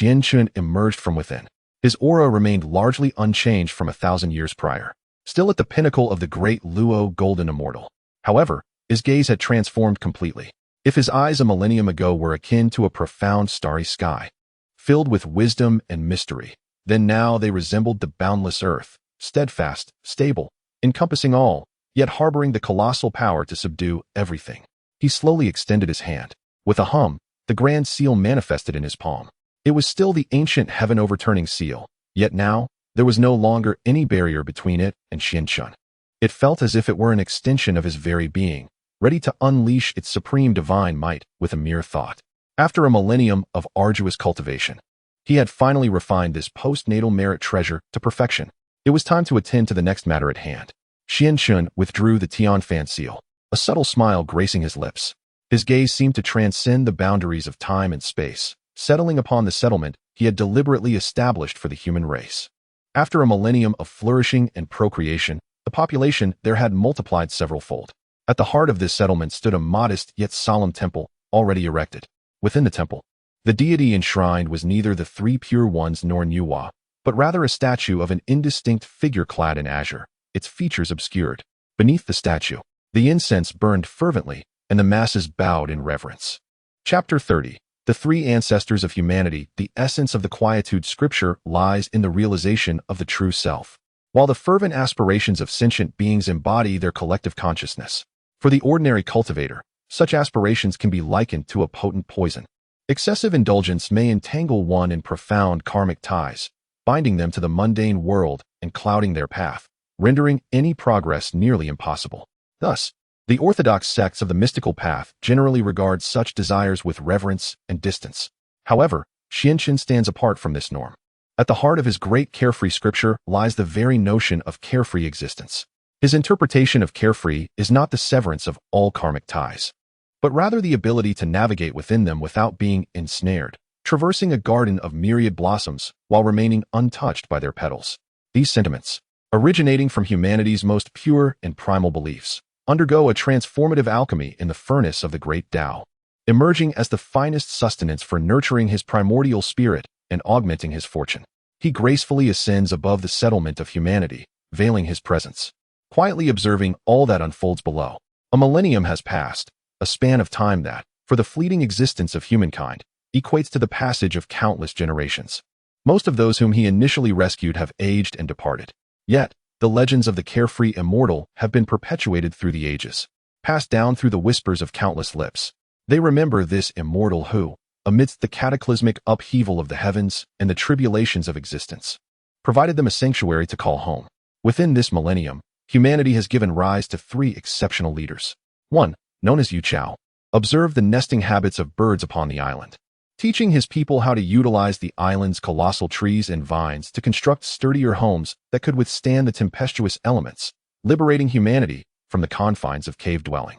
Lin Chen emerged from within. His aura remained largely unchanged from 1,000 years prior, still at the pinnacle of the great Luo golden immortal. However, his gaze had transformed completely. If his eyes a millennium ago were akin to a profound starry sky, filled with wisdom and mystery, then now they resembled the boundless earth, steadfast, stable, encompassing all, yet harboring the colossal power to subdue everything. He slowly extended his hand. With a hum, the grand seal manifested in his palm. It was still the ancient heaven-overturning seal, yet now, there was no longer any barrier between it and Lin Chen. It felt as if it were an extension of his very being, ready to unleash its supreme divine might with a mere thought. After a millennium of arduous cultivation, he had finally refined this postnatal merit treasure to perfection. It was time to attend to the next matter at hand. Lin Chen withdrew the Tianfan seal, a subtle smile gracing his lips. His gaze seemed to transcend the boundaries of time and space, settling upon the settlement he had deliberately established for the human race. After a millennium of flourishing and procreation, the population there had multiplied several-fold. At the heart of this settlement stood a modest yet solemn temple, already erected. Within the temple, the deity enshrined was neither the three pure ones nor Nuwa, but rather a statue of an indistinct figure clad in azure, its features obscured. Beneath the statue, the incense burned fervently, and the masses bowed in reverence. Chapter 30. The three ancestors of humanity. The essence of the quietude scripture lies in the realization of the true self, while the fervent aspirations of sentient beings embody their collective consciousness. For the ordinary cultivator, such aspirations can be likened to a potent poison. Excessive indulgence may entangle one in profound karmic ties, binding them to the mundane world and clouding their path, rendering any progress nearly impossible. Thus, the orthodox sects of the mystical path generally regard such desires with reverence and distance. However, Lin Chen stands apart from this norm. At the heart of his great carefree scripture lies the very notion of carefree existence. His interpretation of carefree is not the severance of all karmic ties, but rather the ability to navigate within them without being ensnared, traversing a garden of myriad blossoms while remaining untouched by their petals. These sentiments, originating from humanity's most pure and primal beliefs, undergo a transformative alchemy in the furnace of the Great Dao, emerging as the finest sustenance for nurturing his primordial spirit and augmenting his fortune. He gracefully ascends above the settlement of humanity, veiling his presence, quietly observing all that unfolds below. A millennium has passed, a span of time that, for the fleeting existence of humankind, equates to the passage of countless generations. Most of those whom he initially rescued have aged and departed. Yet, the legends of the carefree immortal have been perpetuated through the ages, passed down through the whispers of countless lips. They remember this immortal who, amidst the cataclysmic upheaval of the heavens and the tribulations of existence, provided them a sanctuary to call home. Within this millennium, humanity has given rise to three exceptional leaders. 1. Known as Zixiao, observed the nesting habits of birds upon the island, teaching his people how to utilize the island's colossal trees and vines to construct sturdier homes that could withstand the tempestuous elements, liberating humanity from the confines of cave dwelling.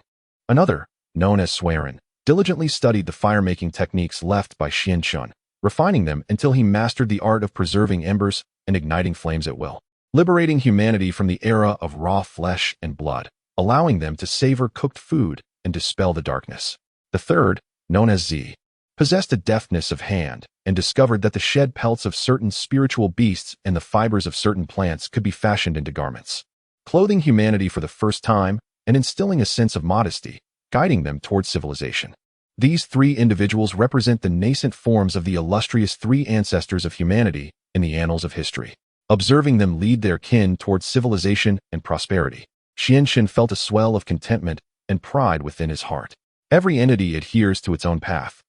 Another, known as Swearin, diligently studied the fire-making techniques left by Lin Chen, refining them until he mastered the art of preserving embers and igniting flames at will, liberating humanity from the era of raw flesh and blood, allowing them to savor cooked food and dispel the darkness. The third, known as Z, possessed a deftness of hand and discovered that the shed pelts of certain spiritual beasts and the fibers of certain plants could be fashioned into garments, clothing humanity for the first time and instilling a sense of modesty, guiding them towards civilization. These three individuals represent the nascent forms of the illustrious three ancestors of humanity in the annals of history. Observing them lead their kin towards civilization and prosperity, Lin Chen felt a swell of contentment and pride within his heart. Every entity adheres to its own path,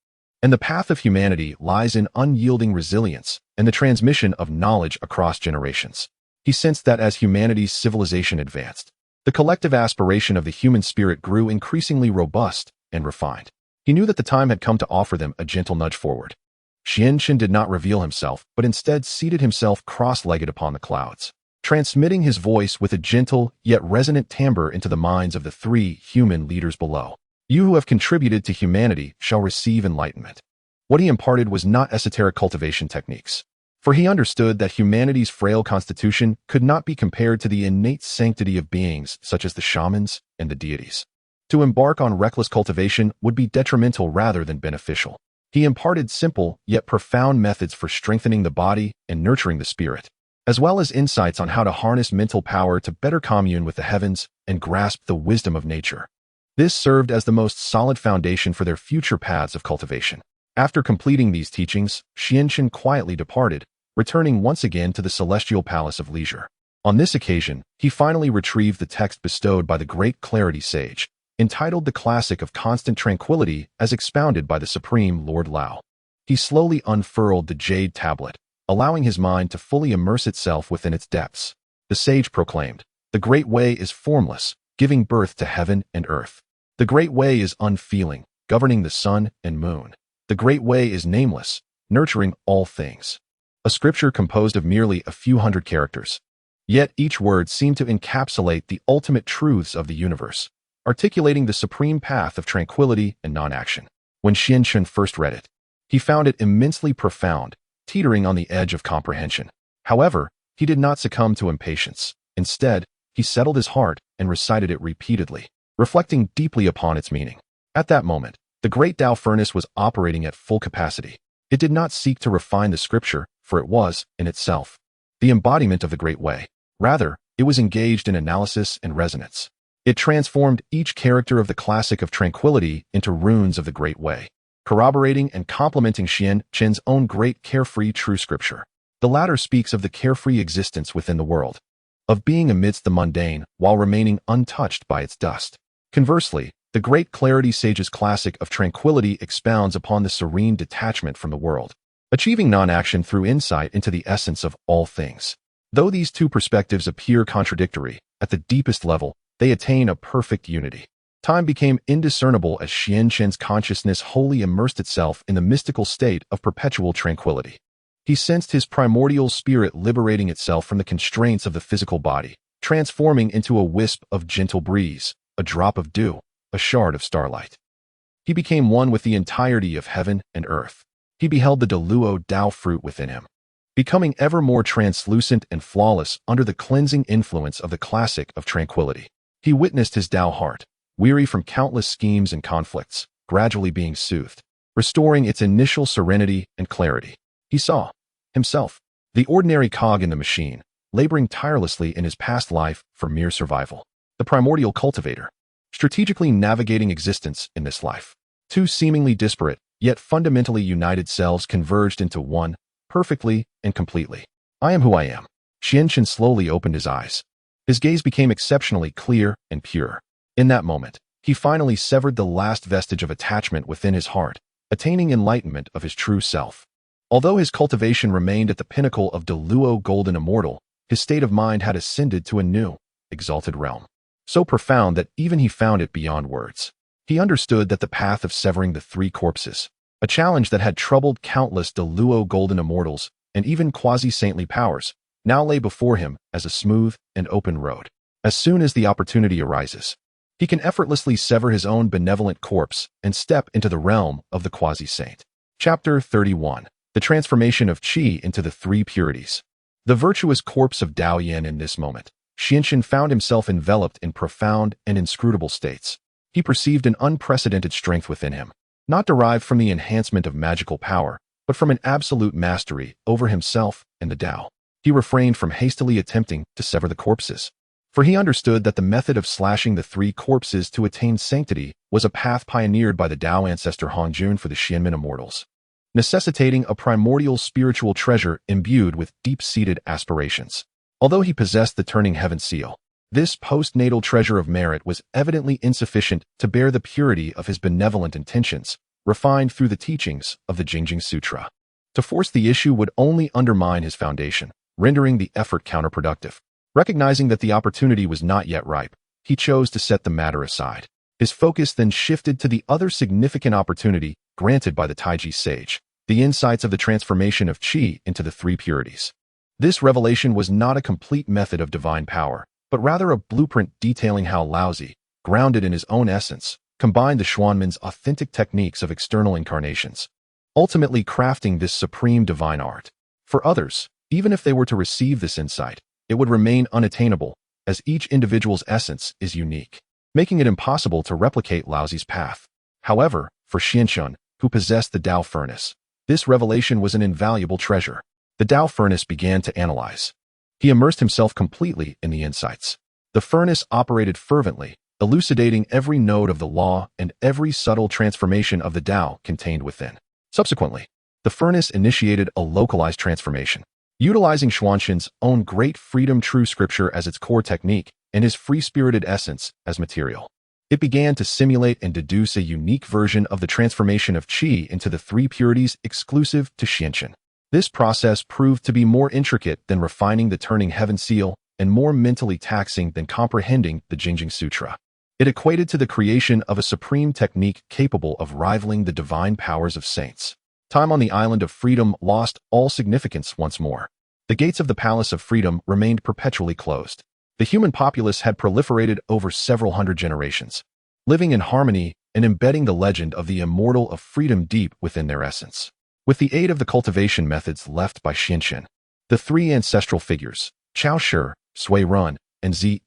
and the path of humanity lies in unyielding resilience and the transmission of knowledge across generations. He sensed that as humanity's civilization advanced, the collective aspiration of the human spirit grew increasingly robust and refined. He knew that the time had come to offer them a gentle nudge forward. Lin Chen did not reveal himself, but instead seated himself cross-legged upon the clouds, transmitting his voice with a gentle yet resonant timbre into the minds of the three human leaders below. You who have contributed to humanity shall receive enlightenment. What he imparted was not esoteric cultivation techniques, for he understood that humanity's frail constitution could not be compared to the innate sanctity of beings such as the shamans and the deities. To embark on reckless cultivation would be detrimental rather than beneficial. He imparted simple yet profound methods for strengthening the body and nurturing the spirit, as well as insights on how to harness mental power to better commune with the heavens and grasp the wisdom of nature. This served as the most solid foundation for their future paths of cultivation. After completing these teachings, Lin Chen quietly departed, returning once again to the celestial palace of leisure. On this occasion, he finally retrieved the text bestowed by the great clarity sage, entitled The Classic of Constant Tranquility as expounded by the Supreme Lord Lao. He slowly unfurled the jade tablet, allowing his mind to fully immerse itself within its depths. The sage proclaimed, "The Great Way is formless, giving birth to heaven and earth. The Great Way is unfeeling, governing the sun and moon. The Great Way is nameless, nurturing all things." A scripture composed of merely a few hundred characters. Yet each word seemed to encapsulate the ultimate truths of the universe, articulating the supreme path of tranquility and non-action. When Lin Chen first read it, he found it immensely profound, teetering on the edge of comprehension. However, he did not succumb to impatience. Instead, he settled his heart and recited it repeatedly, reflecting deeply upon its meaning. At that moment, the great Dao furnace was operating at full capacity. It did not seek to refine the scripture, for it was, in itself, the embodiment of the Great Way. Rather, it was engaged in analysis and resonance. It transformed each character of the Classic of Tranquility into runes of the Great Way, corroborating and complementing Lin Chen's own great carefree true scripture. The latter speaks of the carefree existence within the world, of being amidst the mundane while remaining untouched by its dust. Conversely, the great clarity sage's Classic of Tranquility expounds upon the serene detachment from the world, achieving non-action through insight into the essence of all things. Though these two perspectives appear contradictory, at the deepest level, they attain a perfect unity. Time became indiscernible as Lin Chen's consciousness wholly immersed itself in the mystical state of perpetual tranquility. He sensed his primordial spirit liberating itself from the constraints of the physical body, transforming into a wisp of gentle breeze, a drop of dew, a shard of starlight. He became one with the entirety of heaven and earth. He beheld the Deluo Dao fruit within him, becoming ever more translucent and flawless under the cleansing influence of the Classic of Tranquility. He witnessed his Dao heart, weary from countless schemes and conflicts, gradually being soothed, restoring its initial serenity and clarity. He saw himself, the ordinary cog in the machine, laboring tirelessly in his past life for mere survival. The primordial cultivator, strategically navigating existence in this life. Two seemingly disparate, yet fundamentally united selves converged into one, perfectly and completely. I am who I am. Lin Chen slowly opened his eyes. His gaze became exceptionally clear and pure. In that moment, he finally severed the last vestige of attachment within his heart, attaining enlightenment of his true self. Although his cultivation remained at the pinnacle of Deluo Golden Immortal, his state of mind had ascended to a new, exalted realm. So profound that even he found it beyond words. He understood that the path of severing the three corpses, a challenge that had troubled countless Deluo golden immortals and even quasi-saintly powers, now lay before him as a smooth and open road. As soon as the opportunity arises, he can effortlessly sever his own benevolent corpse and step into the realm of the quasi-saint. Chapter 31. The transformation of Qi into the three purities. The virtuous corpse of Dao Yan in this moment, Xianxin found himself enveloped in profound and inscrutable states. He perceived an unprecedented strength within him, not derived from the enhancement of magical power, but from an absolute mastery over himself and the Dao. He refrained from hastily attempting to sever the corpses, for he understood that the method of slashing the three corpses to attain sanctity was a path pioneered by the Dao ancestor Hongjun for the Xianmen immortals, necessitating a primordial spiritual treasure imbued with deep-seated aspirations. Although he possessed the Turning Heaven seal, this postnatal treasure of merit was evidently insufficient to bear the purity of his benevolent intentions, refined through the teachings of the Jingjing Sutra. To force the issue would only undermine his foundation, rendering the effort counterproductive. Recognizing that the opportunity was not yet ripe, he chose to set the matter aside. His focus then shifted to the other significant opportunity granted by the Taiji sage, the insights of the transformation of Qi into the three purities. This revelation was not a complete method of divine power, but rather a blueprint detailing how Laozi, grounded in his own essence, combined the Xuanmen's authentic techniques of external incarnations, ultimately crafting this supreme divine art. For others, even if they were to receive this insight, it would remain unattainable, as each individual's essence is unique, making it impossible to replicate Laozi's path. However, for Xianxin, who possessed the Dao furnace, this revelation was an invaluable treasure. The Dao furnace began to analyze. He immersed himself completely in the insights. The furnace operated fervently, elucidating every node of the law and every subtle transformation of the Dao contained within. Subsequently, the furnace initiated a localized transformation, utilizing Xuanxin's own great freedom true scripture as its core technique and his free-spirited essence as material. It began to simulate and deduce a unique version of the transformation of Qi into the three purities exclusive to Xianxin. This process proved to be more intricate than refining the Turning Heaven seal and more mentally taxing than comprehending the Jingjing Sutra. It equated to the creation of a supreme technique capable of rivaling the divine powers of saints. Time on the Island of Freedom lost all significance once more. The gates of the Palace of Freedom remained perpetually closed. The human populace had proliferated over several hundred generations, living in harmony and embedding the legend of the immortal of freedom deep within their essence. With the aid of the cultivation methods left by Xianxin, the three ancestral figures, Chao Shi, Sui Run, and Zi,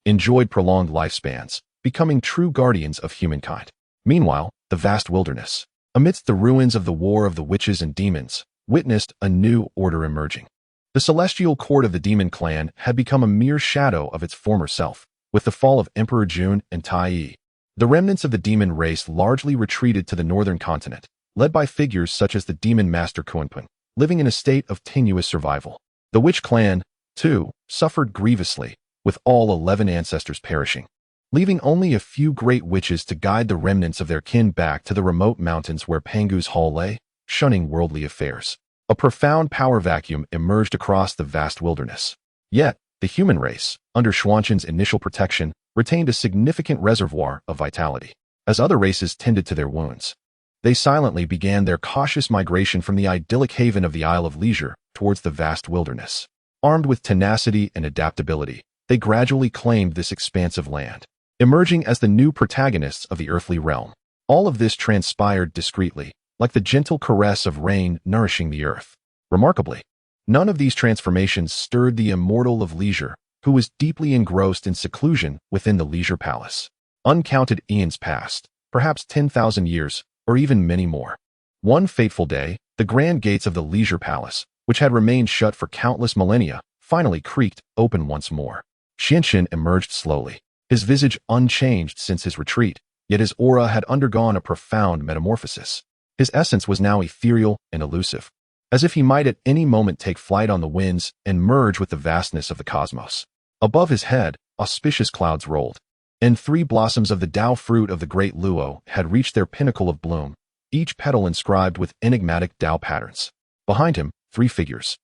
enjoyed prolonged lifespans, becoming true guardians of humankind. Meanwhile, the vast wilderness, amidst the ruins of the war of the witches and demons, witnessed a new order emerging. The celestial court of the demon clan had become a mere shadow of its former self. With the fall of Emperor Jun and Tai Yi, the remnants of the demon race largely retreated to the northern continent, led by figures such as the demon master Kunpun, living in a state of tenuous survival. The witch clan, too, suffered grievously, with all 11 ancestors perishing, leaving only a few great witches to guide the remnants of their kin back to the remote mountains where Pangu's hall lay, shunning worldly affairs. A profound power vacuum emerged across the vast wilderness. Yet, the human race, under Xuanxin's initial protection, retained a significant reservoir of vitality. As other races tended to their wounds, they silently began their cautious migration from the idyllic haven of the Isle of Leisure towards the vast wilderness. Armed with tenacity and adaptability, they gradually claimed this expansive land, emerging as the new protagonists of the earthly realm. All of this transpired discreetly, like the gentle caress of rain nourishing the earth. Remarkably, none of these transformations stirred the immortal of Leisure, who was deeply engrossed in seclusion within the Leisure Palace. Uncounted eons passed, perhaps 10,000 years, or even many more. One fateful day, the grand gates of the Leisure Palace, which had remained shut for countless millennia, finally creaked open once more. Xianxin emerged slowly, his visage unchanged since his retreat, yet his aura had undergone a profound metamorphosis. His essence was now ethereal and elusive, as if he might at any moment take flight on the winds and merge with the vastness of the cosmos. Above his head, auspicious clouds rolled, and 3 blossoms of the Dao fruit of the great Luo had reached their pinnacle of bloom, each petal inscribed with enigmatic Dao patterns. Behind him, 3 figures,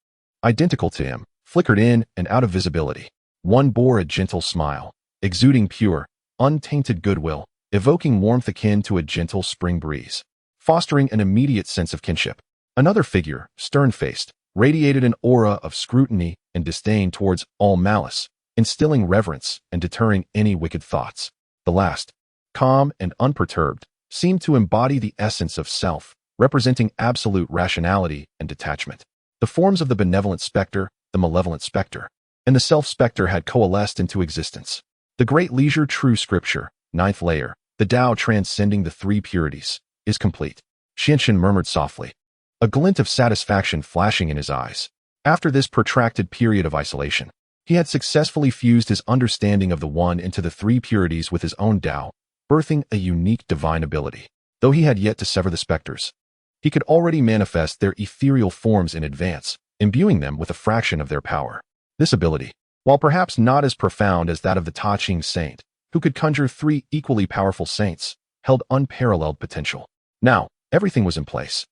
identical to him, flickered in and out of visibility. One bore a gentle smile, exuding pure, untainted goodwill, evoking warmth akin to a gentle spring breeze, fostering an immediate sense of kinship. Another figure, stern-faced, radiated an aura of scrutiny and disdain towards all malice, instilling reverence and deterring any wicked thoughts. The last, calm and unperturbed, seemed to embody the essence of self, representing absolute rationality and detachment. The forms of the benevolent spectre, the malevolent spectre, and the self-spectre had coalesced into existence. The great leisure true scripture, ninth layer, the Tao transcending the three purities, is complete. Xianxin murmured softly, a glint of satisfaction flashing in his eyes. After this protracted period of isolation, he had successfully fused his understanding of the One into the three purities with his own Tao, birthing a unique divine ability. Though he had yet to sever the specters, he could already manifest their ethereal forms in advance, imbuing them with a fraction of their power. This ability, while perhaps not as profound as that of the Ta Ching saint, who could conjure three equally powerful saints, held unparalleled potential. Now, everything was in place,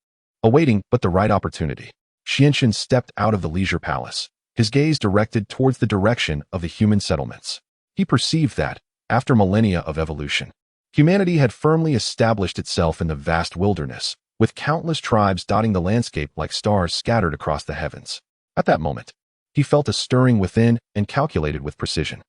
awaiting but the right opportunity. Xianxin stepped out of the leisure palace, his gaze directed towards the direction of the human settlements. He perceived that, after millennia of evolution, humanity had firmly established itself in the vast wilderness, with countless tribes dotting the landscape like stars scattered across the heavens. At that moment, he felt a stirring within and calculated with precision.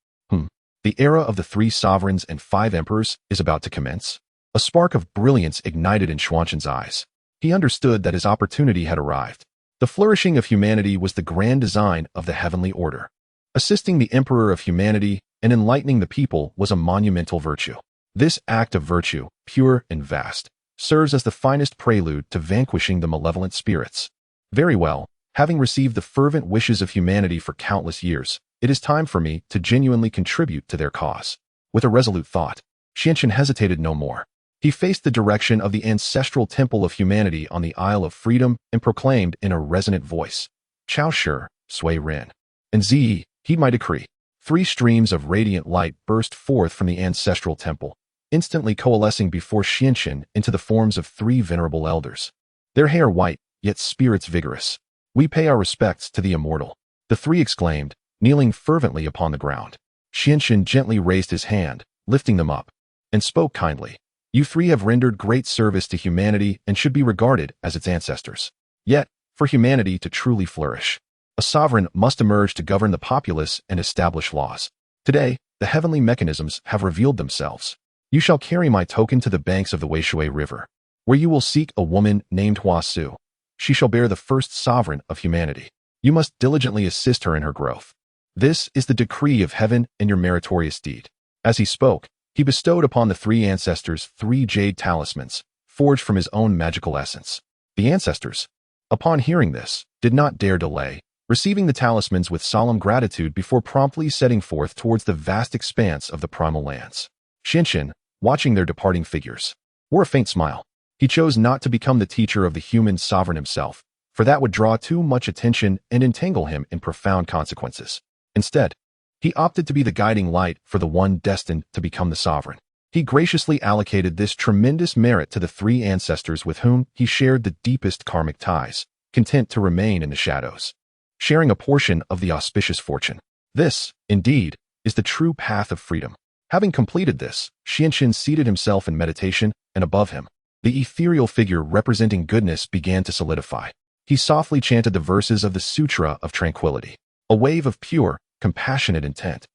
The era of the 3 sovereigns and 5 emperors is about to commence. A spark of brilliance ignited in Xuanzhen's eyes. He understood that his opportunity had arrived. The flourishing of humanity was the grand design of the heavenly order. Assisting the emperor of humanity and enlightening the people was a monumental virtue. This act of virtue, pure and vast, serves as the finest prelude to vanquishing the malevolent spirits. Very well, having received the fervent wishes of humanity for countless years, it is time for me to genuinely contribute to their cause. With a resolute thought, Xianxin hesitated no more. He faced the direction of the ancestral temple of humanity on the Isle of Freedom and proclaimed in a resonant voice, Chao Shi, Sui Ren. And Zi, heed my decree. 3 streams of radiant light burst forth from the ancestral temple, instantly coalescing before Xianxin into the forms of 3 venerable elders. Their hair white, yet spirits vigorous. We pay our respects to the immortal, the 3 exclaimed, kneeling fervently upon the ground. Xianxin gently raised his hand, lifting them up, and spoke kindly. You 3 have rendered great service to humanity and should be regarded as its ancestors. Yet, for humanity to truly flourish, a sovereign must emerge to govern the populace and establish laws. Today, the heavenly mechanisms have revealed themselves. You shall carry my token to the banks of the Weishui River, where you will seek a woman named Hua Su. She shall bear the first sovereign of humanity. You must diligently assist her in her growth. This is the decree of heaven and your meritorious deed. As he spoke, he bestowed upon the 3 ancestors 3 jade talismans, forged from his own magical essence. The ancestors, upon hearing this, did not dare delay, receiving the talismans with solemn gratitude before promptly setting forth towards the vast expanse of the primal lands. Xianxin, watching their departing figures, wore a faint smile. He chose not to become the teacher of the human sovereign himself, for that would draw too much attention and entangle him in profound consequences. Instead, he opted to be the guiding light for the one destined to become the sovereign. He graciously allocated this tremendous merit to the 3 ancestors with whom he shared the deepest karmic ties, content to remain in the shadows, sharing a portion of the auspicious fortune. This, indeed, is the true path of freedom. Having completed this, Xianxin seated himself in meditation, and above him, the ethereal figure representing goodness began to solidify. He softly chanted the verses of the Sutra of Tranquility. A wave of pure, compassionate intent,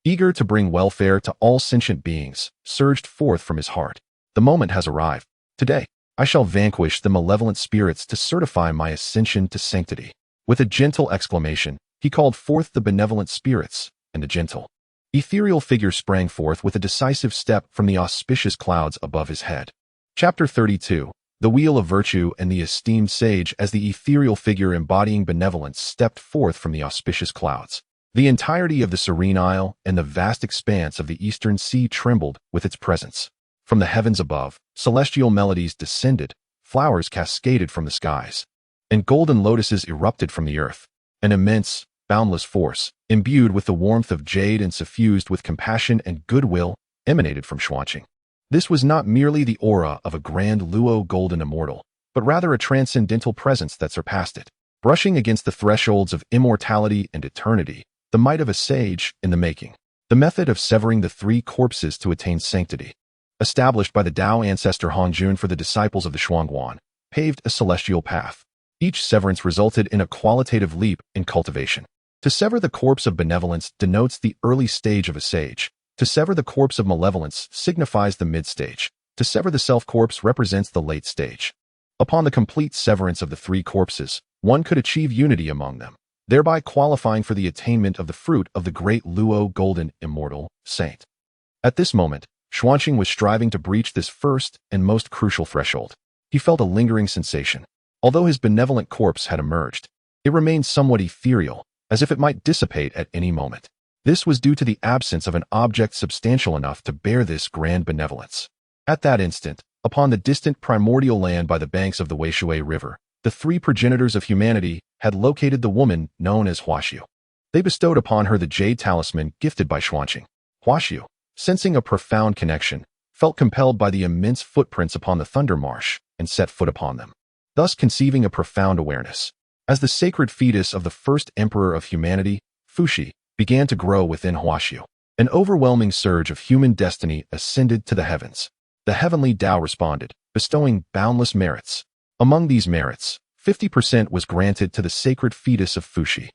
eager to bring welfare to all sentient beings, surged forth from his heart. The moment has arrived. Today, I shall vanquish the malevolent spirits to certify my ascension to sanctity. With a gentle exclamation, he called forth the benevolent spirits, and the gentle, ethereal figure sprang forth with a decisive step from the auspicious clouds above his head. Chapter 32. The Wheel of Virtue and the Esteemed Sage. As the ethereal figure embodying benevolence stepped forth from the auspicious clouds, the entirety of the serene isle and the vast expanse of the eastern sea trembled with its presence. From the heavens above, celestial melodies descended, flowers cascaded from the skies, and golden lotuses erupted from the earth. An immense, boundless force, imbued with the warmth of jade and suffused with compassion and goodwill, emanated from Xuanqing. This was not merely the aura of a grand Luo golden immortal, but rather a transcendental presence that surpassed it. Brushing against the thresholds of immortality and eternity, The might of a sage in the making. The method of severing the three corpses to attain sanctity, established by the Dao ancestor Hongjun for the disciples of the Shuangguan, paved a celestial path. Each severance resulted in a qualitative leap in cultivation. To sever the corpse of benevolence denotes the early stage of a sage. To sever the corpse of malevolence signifies the mid-stage. To sever the self-corpse represents the late stage. Upon the complete severance of the three corpses, one could achieve unity among them, thereby qualifying for the attainment of the fruit of the great Luo golden immortal saint. At this moment, Xuanqing was striving to breach this first and most crucial threshold. He felt a lingering sensation. Although his benevolent corpse had emerged, it remained somewhat ethereal, as if it might dissipate at any moment. This was due to the absence of an object substantial enough to bear this grand benevolence. At that instant, upon the distant primordial land by the banks of the Weishui River, the three progenitors of humanity had located the woman known as Huaxiu. They bestowed upon her the jade talisman gifted by Xuanqing. Huaxiu, sensing a profound connection, felt compelled by the immense footprints upon the Thunder Marsh and set foot upon them, thus conceiving a profound awareness. As the sacred fetus of the first emperor of humanity, Fuxi, began to grow within Huaxiu, an overwhelming surge of human destiny ascended to the heavens. The Heavenly Dao responded, bestowing boundless merits. Among these merits, 50% was granted to the sacred fetus of Fuxi,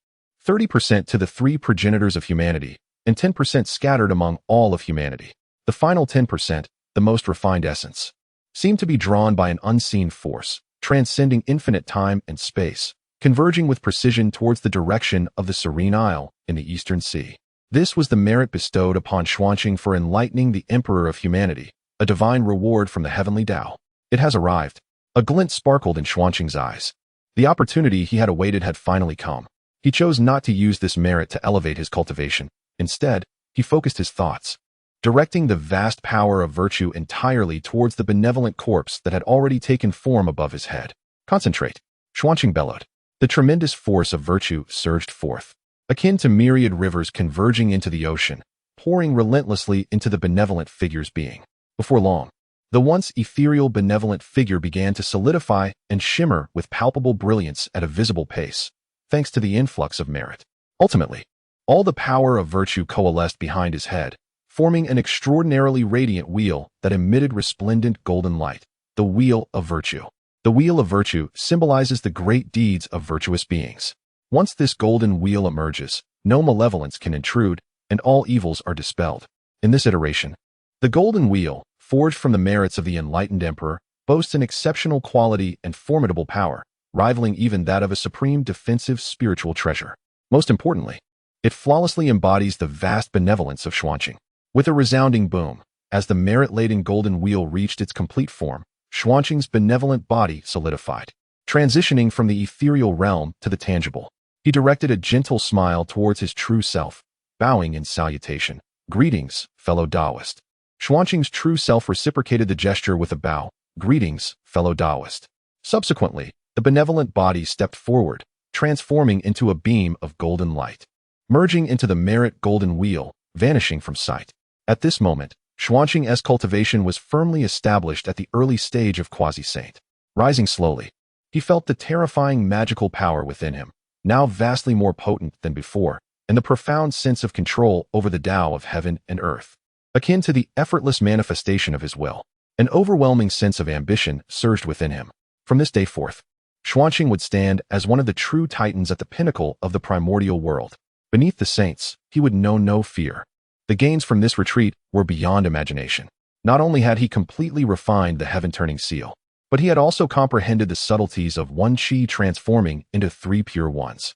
30% to the three progenitors of humanity, and 10% scattered among all of humanity. The final 10%, the most refined essence, seemed to be drawn by an unseen force, transcending infinite time and space, converging with precision towards the direction of the Serene Isle in the Eastern Sea. This was the merit bestowed upon Xuanqing for enlightening the Emperor of humanity, a divine reward from the Heavenly Dao. It has arrived. A glint sparkled in Xuanqing's eyes. The opportunity he had awaited had finally come. He chose not to use this merit to elevate his cultivation. Instead, he focused his thoughts, directing the vast power of virtue entirely towards the benevolent corpse that had already taken form above his head. Concentrate, Xuanqing bellowed. The tremendous force of virtue surged forth, akin to myriad rivers converging into the ocean, pouring relentlessly into the benevolent figure's being. Before long, the once ethereal benevolent figure began to solidify and shimmer with palpable brilliance at a visible pace, thanks to the influx of merit. Ultimately, all the power of virtue coalesced behind his head, forming an extraordinarily radiant wheel that emitted resplendent golden light. The Wheel of Virtue. The Wheel of Virtue symbolizes the great deeds of virtuous beings. Once this golden wheel emerges, no malevolence can intrude, and all evils are dispelled. In this iteration, the golden wheel, forged from the merits of the enlightened emperor, boasts an exceptional quality and formidable power, rivaling even that of a supreme defensive spiritual treasure. Most importantly, it flawlessly embodies the vast benevolence of Xuanqing. With a resounding boom, as the merit-laden golden wheel reached its complete form, Xuanqing's benevolent body solidified, transitioning from the ethereal realm to the tangible. He directed a gentle smile towards his true self, bowing in salutation. Greetings, fellow Daoist. Xuanqing's true self reciprocated the gesture with a bow. Greetings, fellow Daoist. Subsequently, the benevolent body stepped forward, transforming into a beam of golden light, merging into the merit golden wheel, vanishing from sight. At this moment, Xuanqing's cultivation was firmly established at the early stage of quasi-saint. Rising slowly, he felt the terrifying magical power within him, now vastly more potent than before, and the profound sense of control over the Tao of heaven and earth. Akin to the effortless manifestation of his will, an overwhelming sense of ambition surged within him. From this day forth, Xuanqing would stand as one of the true titans at the pinnacle of the primordial world. Beneath the saints, he would know no fear. The gains from this retreat were beyond imagination. Not only had he completely refined the heaven-turning seal, but he had also comprehended the subtleties of one chi transforming into three pure ones,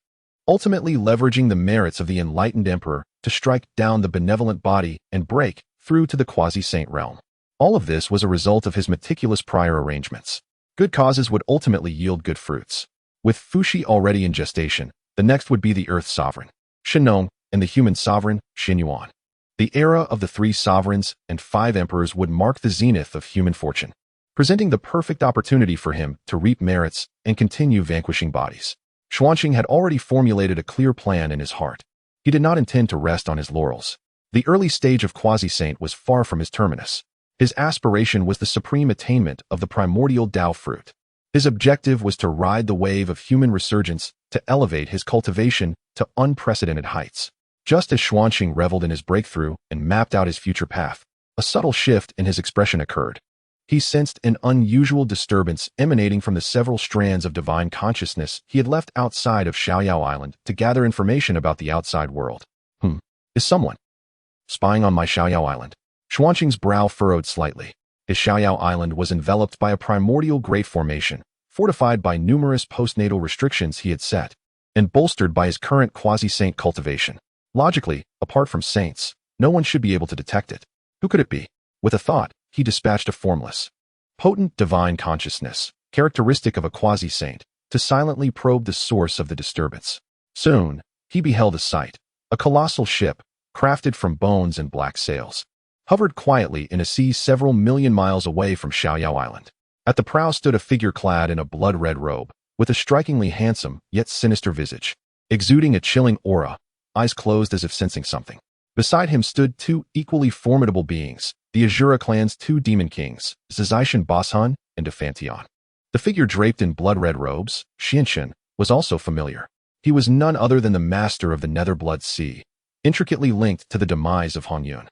ultimately leveraging the merits of the enlightened emperor to strike down the benevolent body and break through to the quasi-saint realm. All of this was a result of his meticulous prior arrangements. Good causes would ultimately yield good fruits. With Fuxi already in gestation, the next would be the Earth Sovereign, Shenong, and the human sovereign, Xinyuan. The era of the three sovereigns and five emperors would mark the zenith of human fortune, presenting the perfect opportunity for him to reap merits and continue vanquishing bodies. Xuanqing had already formulated a clear plan in his heart. He did not intend to rest on his laurels. The early stage of quasi-saint was far from his terminus. His aspiration was the supreme attainment of the primordial Dao fruit. His objective was to ride the wave of human resurgence to elevate his cultivation to unprecedented heights. Just as Xuanqing reveled in his breakthrough and mapped out his future path, a subtle shift in his expression occurred. He sensed an unusual disturbance emanating from the several strands of divine consciousness he had left outside of Xiaoyao Island to gather information about the outside world. Is someone spying on my Xiaoyao Island? Xuanqing's brow furrowed slightly. His Xiaoyao Island was enveloped by a primordial great formation, fortified by numerous postnatal restrictions he had set, and bolstered by his current quasi-saint cultivation. Logically, apart from saints, no one should be able to detect it. Who could it be? With a thought, he dispatched a formless, potent divine consciousness, characteristic of a quasi-saint, to silently probe the source of the disturbance. Soon, he beheld a sight. A colossal ship, crafted from bones and black sails, hovered quietly in a sea several million miles away from Xiaoyao Island. At the prow stood a figure clad in a blood-red robe, with a strikingly handsome yet sinister visage, exuding a chilling aura, eyes closed as if sensing something. Beside him stood two equally formidable beings, the Azura clan's two demon kings, Zixiao Palace and Defantion. The figure draped in blood-red robes, Xianchen, was also familiar. He was none other than the master of the Netherblood Sea, intricately linked to the demise of Hongjun,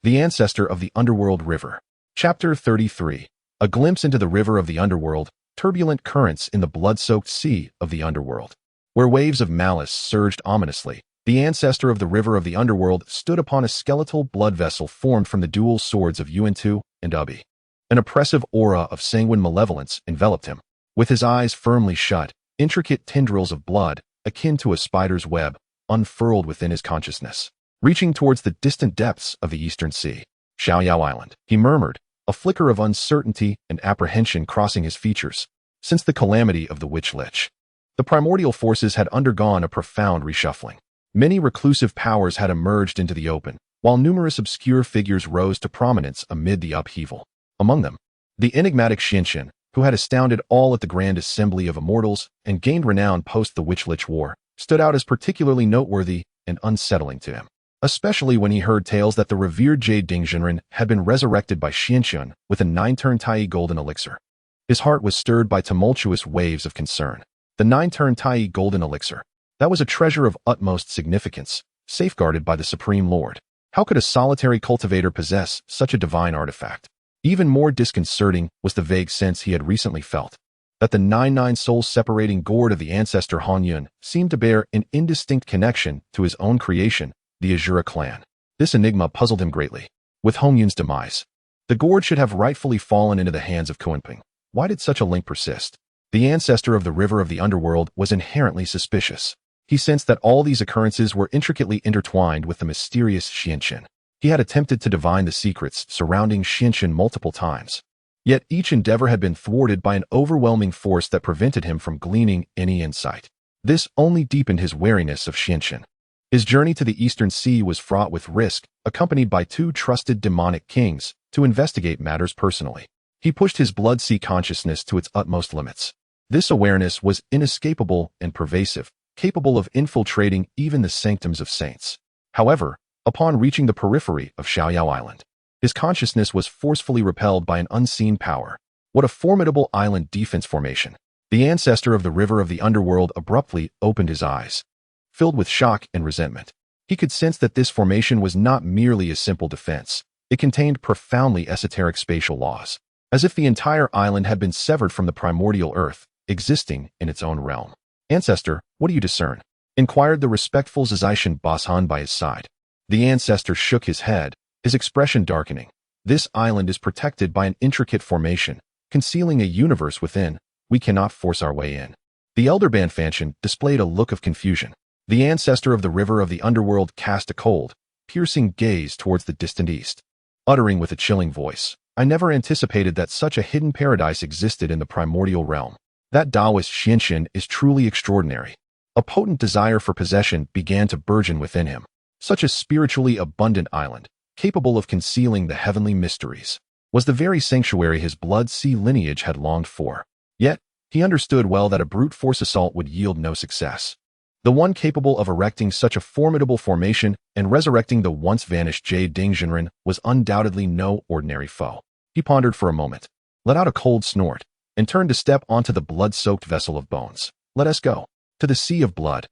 the ancestor of the Underworld River. Chapter 33. A glimpse into the river of the underworld, turbulent currents in the blood-soaked sea of the underworld. Where waves of malice surged ominously, the ancestor of the river of the underworld stood upon a skeletal blood vessel formed from the dual swords of Yuantu and Ubi. An oppressive aura of sanguine malevolence enveloped him. With his eyes firmly shut, intricate tendrils of blood, akin to a spider's web, unfurled within his consciousness, reaching towards the distant depths of the eastern sea. Xiaoyao Island, he murmured, a flicker of uncertainty and apprehension crossing his features. Since the calamity of the Witch Lich, the primordial forces had undergone a profound reshuffling. Many reclusive powers had emerged into the open, while numerous obscure figures rose to prominence amid the upheaval. Among them, the enigmatic Xianchen, who had astounded all at the Grand Assembly of Immortals and gained renown post the Witch Lich War, stood out as particularly noteworthy and unsettling to him, especially when he heard tales that the revered Jade Dingjinren had been resurrected by Xianchen with a 9-turn Tai golden elixir. His heart was stirred by tumultuous waves of concern. The 9-turn Tai golden elixir. That was a treasure of utmost significance, safeguarded by the Supreme Lord. How could a solitary cultivator possess such a divine artifact? Even more disconcerting was the vague sense he had recently felt, that the 99 soul-separating gourd of the ancestor Hongjun seemed to bear an indistinct connection to his own creation, the Azura clan. This enigma puzzled him greatly. With Hongjun's demise, the gourd should have rightfully fallen into the hands of Kuanping. Why did such a link persist? The ancestor of the river of the underworld was inherently suspicious. He sensed that all these occurrences were intricately intertwined with the mysterious Xianchen. He had attempted to divine the secrets surrounding Xianchen multiple times. Yet each endeavor had been thwarted by an overwhelming force that prevented him from gleaning any insight. This only deepened his wariness of Xianchen. His journey to the Eastern Sea was fraught with risk, accompanied by two trusted demonic kings to investigate matters personally. He pushed his blood sea consciousness to its utmost limits. This awareness was inescapable and pervasive, capable of infiltrating even the sanctums of saints. However, upon reaching the periphery of Xiaoyao Island, his consciousness was forcefully repelled by an unseen power. What a formidable island defense formation! The ancestor of the river of the underworld abruptly opened his eyes, filled with shock and resentment. He could sense that this formation was not merely a simple defense. It contained profoundly esoteric spatial laws, as if the entire island had been severed from the primordial earth, existing in its own realm. "Ancestor, what do you discern?" inquired the respectful Zixiao Palace by his side. The ancestor shook his head, his expression darkening. "This island is protected by an intricate formation, concealing a universe within. We cannot force our way in." The elder Banfanchen displayed a look of confusion. The ancestor of the river of the underworld cast a cold, piercing gaze towards the distant east, uttering with a chilling voice, "I never anticipated that such a hidden paradise existed in the primordial realm. That Daoist Xianchen is truly extraordinary." A potent desire for possession began to burgeon within him. Such a spiritually abundant island, capable of concealing the heavenly mysteries, was the very sanctuary his blood sea lineage had longed for. Yet, he understood well that a brute force assault would yield no success. The one capable of erecting such a formidable formation and resurrecting the once vanished Jade Dingjinren was undoubtedly no ordinary foe. He pondered for a moment, let out a cold snort, and turned to step onto the blood-soaked vessel of bones. "Let us go to the sea of blood."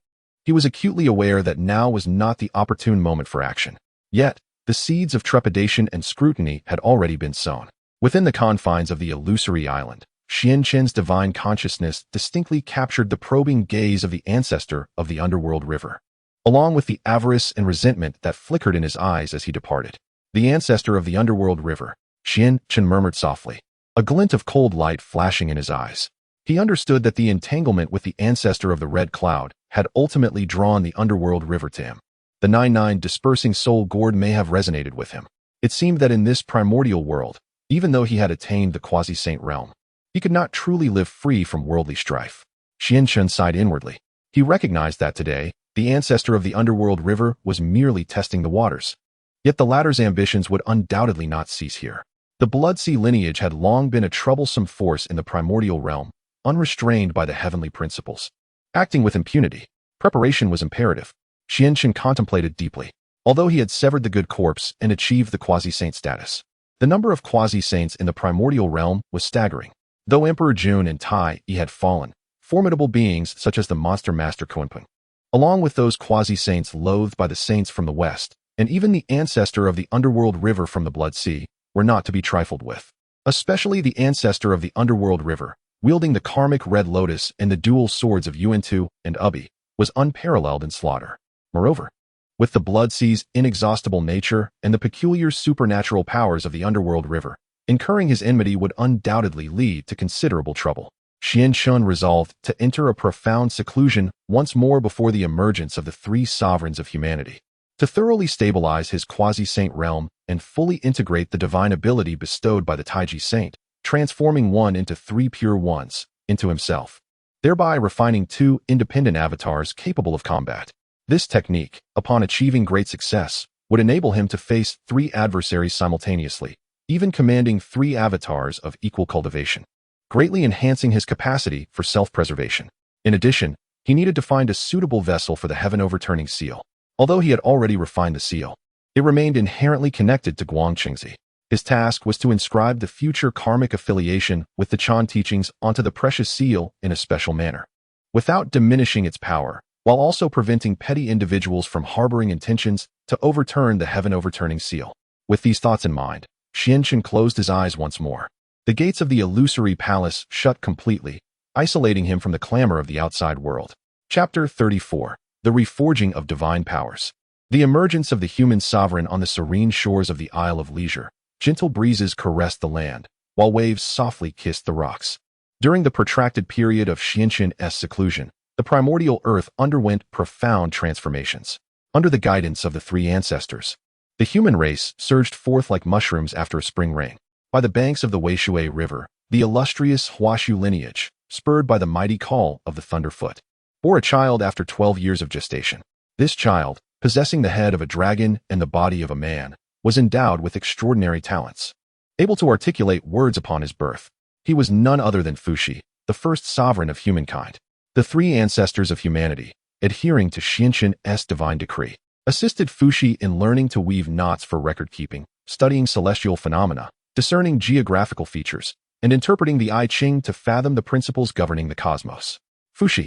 He was acutely aware that now was not the opportune moment for action. Yet, the seeds of trepidation and scrutiny had already been sown. Within the confines of the illusory island, Lin Chen's divine consciousness distinctly captured the probing gaze of the ancestor of the underworld river, along with the avarice and resentment that flickered in his eyes as he departed. The ancestor of the underworld river, Lin Chen murmured softly, a glint of cold light flashing in his eyes. He understood that the entanglement with the ancestor of the red cloud had ultimately drawn the underworld river to him. The 99 dispersing soul gourd may have resonated with him. It seemed that in this primordial world, even though he had attained the quasi-saint realm, he could not truly live free from worldly strife. Lin Chen sighed inwardly. He recognized that today, the ancestor of the underworld river was merely testing the waters. Yet the latter's ambitions would undoubtedly not cease here. The Blood Sea lineage had long been a troublesome force in the primordial realm, unrestrained by the heavenly principles. Acting with impunity, preparation was imperative. Lin Chen contemplated deeply. Although he had severed the good corpse and achieved the quasi-saint status, the number of quasi-saints in the primordial realm was staggering. Though Emperor Jun and Tai had fallen, formidable beings such as the monster master Kunpeng, along with those quasi-saints loathed by the saints from the west, and even the ancestor of the underworld river from the Blood Sea, were not to be trifled with. Especially the ancestor of the underworld river, wielding the karmic red lotus and the dual swords of Yuan-Tu and Ubi, was unparalleled in slaughter. Moreover, with the Blood Sea's inexhaustible nature and the peculiar supernatural powers of the underworld river, incurring his enmity would undoubtedly lead to considerable trouble. Lin Chen resolved to enter a profound seclusion once more before the emergence of the three sovereigns of humanity, to thoroughly stabilize his quasi-saint realm and fully integrate the divine ability bestowed by the Taiji saint, transforming one into three pure ones, into himself, thereby refining two independent avatars capable of combat. This technique, upon achieving great success, would enable him to face three adversaries simultaneously, even commanding three avatars of equal cultivation, greatly enhancing his capacity for self-preservation. In addition, he needed to find a suitable vessel for the heaven-overturning seal. Although he had already refined the seal, it remained inherently connected to Guangqingzi. His task was to inscribe the future karmic affiliation with the Chan teachings onto the precious seal in a special manner, without diminishing its power, while also preventing petty individuals from harboring intentions to overturn the heaven-overturning seal. With these thoughts in mind, Lin Chen closed his eyes once more. The gates of the illusory palace shut completely, isolating him from the clamor of the outside world. Chapter 34. The Reforging of Divine Powers. The emergence of the human sovereign on the serene shores of the Isle of Leisure. Gentle breezes caressed the land, while waves softly kissed the rocks. During the protracted period of Lin Chen's seclusion, the primordial earth underwent profound transformations. Under the guidance of the three ancestors, the human race surged forth like mushrooms after a spring rain. By the banks of the Weishui River, the illustrious Huashu lineage, spurred by the mighty call of the Thunderfoot, bore a child after 12 years of gestation. This child, possessing the head of a dragon and the body of a man, was endowed with extraordinary talents. Able to articulate words upon his birth, he was none other than Fuxi, the first sovereign of humankind. The three ancestors of humanity, adhering to Lin Chen's divine decree, assisted Fuxi in learning to weave knots for record-keeping, studying celestial phenomena, discerning geographical features, and interpreting the I Ching to fathom the principles governing the cosmos. Fuxi,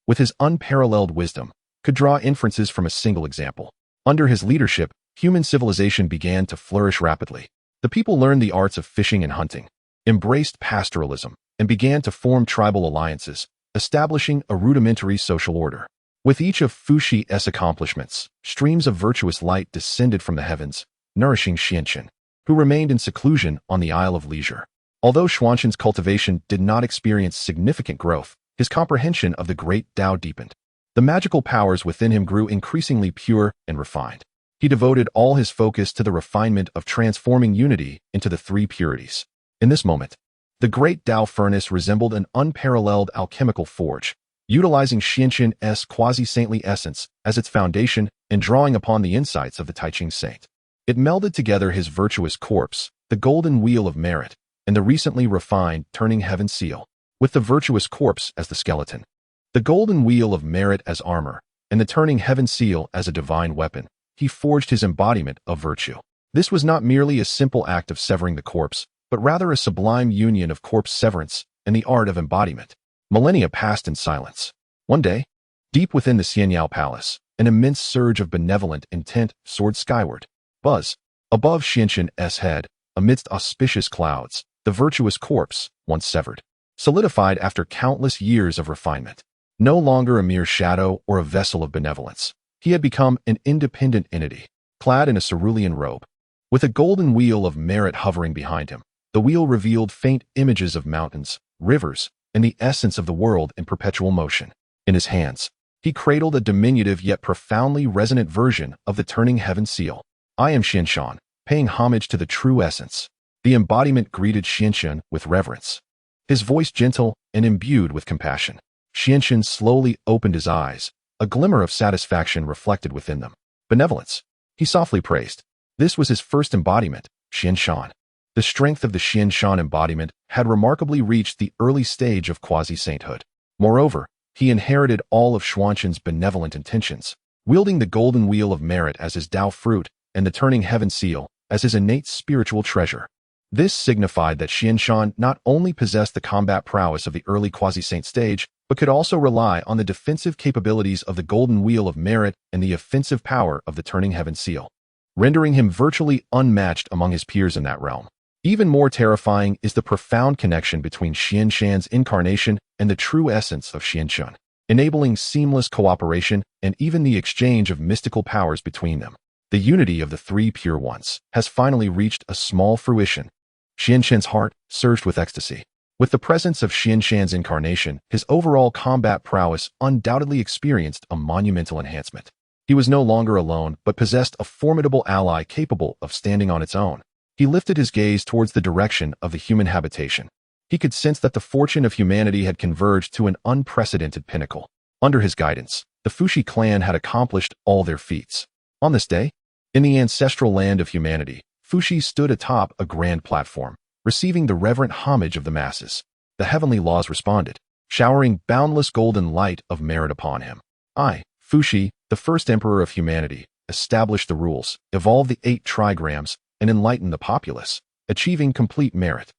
with his unparalleled wisdom, could draw inferences from a single example. Under his leadership, human civilization began to flourish rapidly. The people learned the arts of fishing and hunting, embraced pastoralism, and began to form tribal alliances, establishing a rudimentary social order. With each of Fuxi's accomplishments, streams of virtuous light descended from the heavens, nourishing Lin Chen, who remained in seclusion on the Isle of Leisure. Although Lin Chen's cultivation did not experience significant growth, his comprehension of the great Dao deepened. The magical powers within him grew increasingly pure and refined. He devoted all his focus to the refinement of transforming unity into the three purities. In this moment, the great Dao furnace resembled an unparalleled alchemical forge, utilizing Lin Chen's quasi-saintly essence as its foundation and drawing upon the insights of the Taiching saint. It melded together his virtuous corpse, the golden wheel of merit, and the recently refined turning heaven seal, with the virtuous corpse as the skeleton. The golden wheel of merit as armor, and the turning heaven seal as a divine weapon, he forged his embodiment of virtue. This was not merely a simple act of severing the corpse, but rather a sublime union of corpse severance and the art of embodiment. Millennia passed in silence. One day, Deep within the Zixiao Palace, an immense surge of benevolent intent soared skyward. Buzz. Above Xianxun's head, amidst auspicious clouds, the virtuous corpse, once severed, solidified after countless years of refinement. No longer a mere shadow or a vessel of benevolence, he had become an independent entity, clad in a cerulean robe. With a golden wheel of merit hovering behind him, the wheel revealed faint images of mountains, rivers, and the essence of the world in perpetual motion. In his hands, he cradled a diminutive yet profoundly resonant version of the turning heaven seal. I am Xianxun, paying homage to the true essence. The embodiment greeted Xianxun with reverence. His voice gentle and imbued with compassion. Xianxun slowly opened his eyes, a glimmer of satisfaction reflected within them. Benevolence, he softly praised. This was his first embodiment, Xianxun. The strength of the Xianxun embodiment had remarkably reached the early stage of quasi-sainthood. Moreover, he inherited all of Xuanxun's benevolent intentions, wielding the golden wheel of merit as his Dao fruit and the turning heaven seal as his innate spiritual treasure. This signified that Xianxun not only possessed the combat prowess of the early quasi-saint stage, but could also rely on the defensive capabilities of the golden wheel of merit and the offensive power of the turning heaven seal, rendering him virtually unmatched among his peers in that realm. Even more terrifying is the profound connection between Xianxun's incarnation and the true essence of Xianxun, enabling seamless cooperation and even the exchange of mystical powers between them. The unity of the three pure ones has finally reached a small fruition. Xianxun's heart surged with ecstasy. With the presence of Xianxun's incarnation, his overall combat prowess undoubtedly experienced a monumental enhancement. He was no longer alone, but possessed a formidable ally capable of standing on its own. He lifted his gaze towards the direction of the human habitation. He could sense that the fortune of humanity had converged to an unprecedented pinnacle. Under his guidance, the Fuxi clan had accomplished all their feats. On this day, in the ancestral land of humanity, Fuxi stood atop a grand platform, receiving the reverent homage of the masses. The heavenly laws responded, showering boundless golden light of merit upon him. I, Fuxi, the first emperor of humanity, established the rules, evolved the 8 trigrams, and enlightened the populace, achieving complete merit.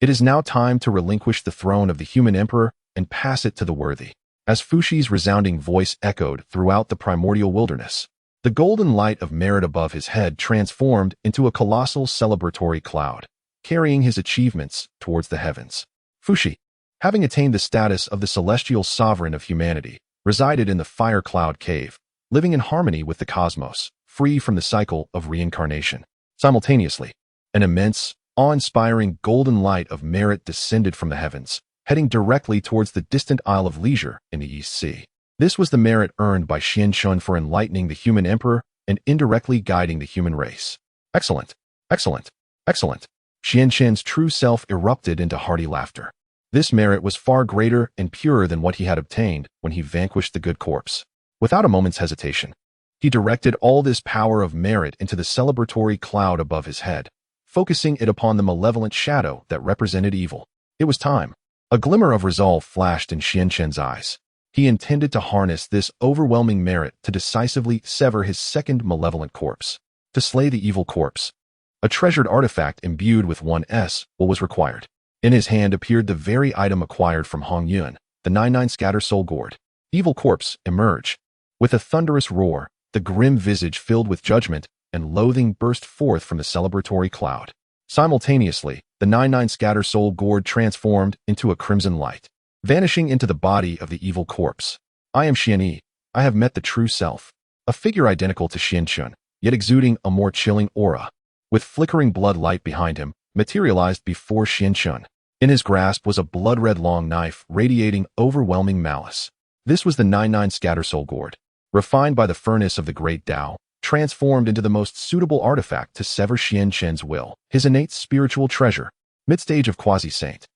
It is now time to relinquish the throne of the human emperor and pass it to the worthy. As Fuxi's resounding voice echoed throughout the primordial wilderness, the golden light of merit above his head transformed into a colossal celebratory cloud, carrying his achievements towards the heavens. Fuxi, having attained the status of the celestial sovereign of humanity, resided in the fire cloud cave, living in harmony with the cosmos, free from the cycle of reincarnation. Simultaneously, an immense, awe-inspiring golden light of merit descended from the heavens, heading directly towards the distant Isle of Leisure in the East Sea. This was the merit earned by Xianxun for enlightening the human emperor and indirectly guiding the human race. Excellent, excellent, excellent. Xianxun's true self erupted into hearty laughter. This merit was far greater and purer than what he had obtained when he vanquished the good corpse. Without a moment's hesitation, he directed all this power of merit into the celebratory cloud above his head, focusing it upon the malevolent shadow that represented evil. It was time. A glimmer of resolve flashed in Xianxun's eyes. He intended to harness this overwhelming merit to decisively sever his second malevolent corpse. To slay the evil corpse, a treasured artifact imbued with what was required. In his hand appeared the very item acquired from Hongjun, the 99 scatter soul gourd. Evil corpse, emerge. With a thunderous roar, the grim visage filled with judgment and loathing burst forth from the celebratory cloud. Simultaneously, the 99 scatter soul gourd transformed into a crimson light, vanishing into the body of the evil corpse. I am Xianyi. I have met the true self. A figure identical to Xianxun, yet exuding a more chilling aura. With flickering blood light behind him, materialized before Xianxun. In his grasp was a blood-red long knife radiating overwhelming malice. This was the 99 scatter soul gourd, refined by the furnace of the great Dao, transformed into the most suitable artifact to sever Xianxun's will, his innate spiritual treasure. Mid-stage of quasi-saint,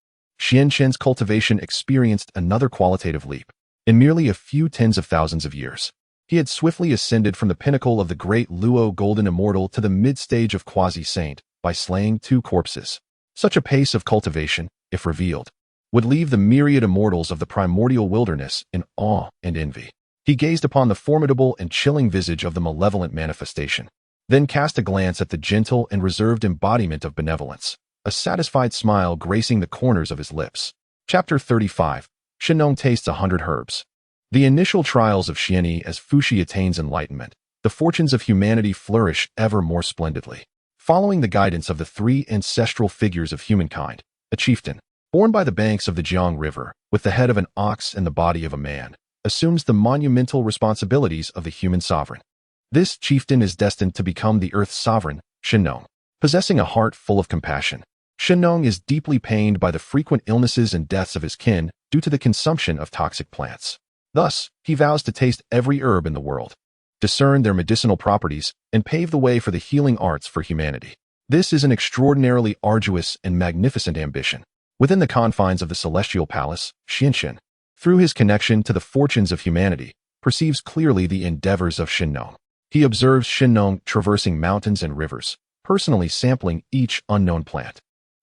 Xianxun's cultivation experienced another qualitative leap. In merely a few tens of thousands of years, he had swiftly ascended from the pinnacle of the great Luo golden immortal to the mid-stage of quasi-saint by slaying 2 corpses. Such a pace of cultivation, if revealed, would leave the myriad immortals of the primordial wilderness in awe and envy. He gazed upon the formidable and chilling visage of the malevolent manifestation, then cast a glance at the gentle and reserved embodiment of benevolence, a satisfied smile gracing the corners of his lips. Chapter 35. Shenong tastes 100 herbs. The initial trials of Xianyi as Fuxi attains enlightenment, the fortunes of humanity flourish ever more splendidly. Following the guidance of the three ancestral figures of humankind, a chieftain, born by the banks of the Jiang River, with the head of an ox and the body of a man, assumes the monumental responsibilities of the human sovereign. This chieftain is destined to become the Earth's sovereign, Shinnong. Possessing a heart full of compassion, Shinnong is deeply pained by the frequent illnesses and deaths of his kin due to the consumption of toxic plants. Thus, he vows to taste every herb in the world, discern their medicinal properties, and pave the way for the healing arts for humanity. This is an extraordinarily arduous and magnificent ambition. Within the confines of the Celestial Palace, Lin Chen, through his connection to the fortunes of humanity, perceives clearly the endeavors of Shinnong. He observes Shinnong traversing mountains and rivers, personally sampling each unknown plant.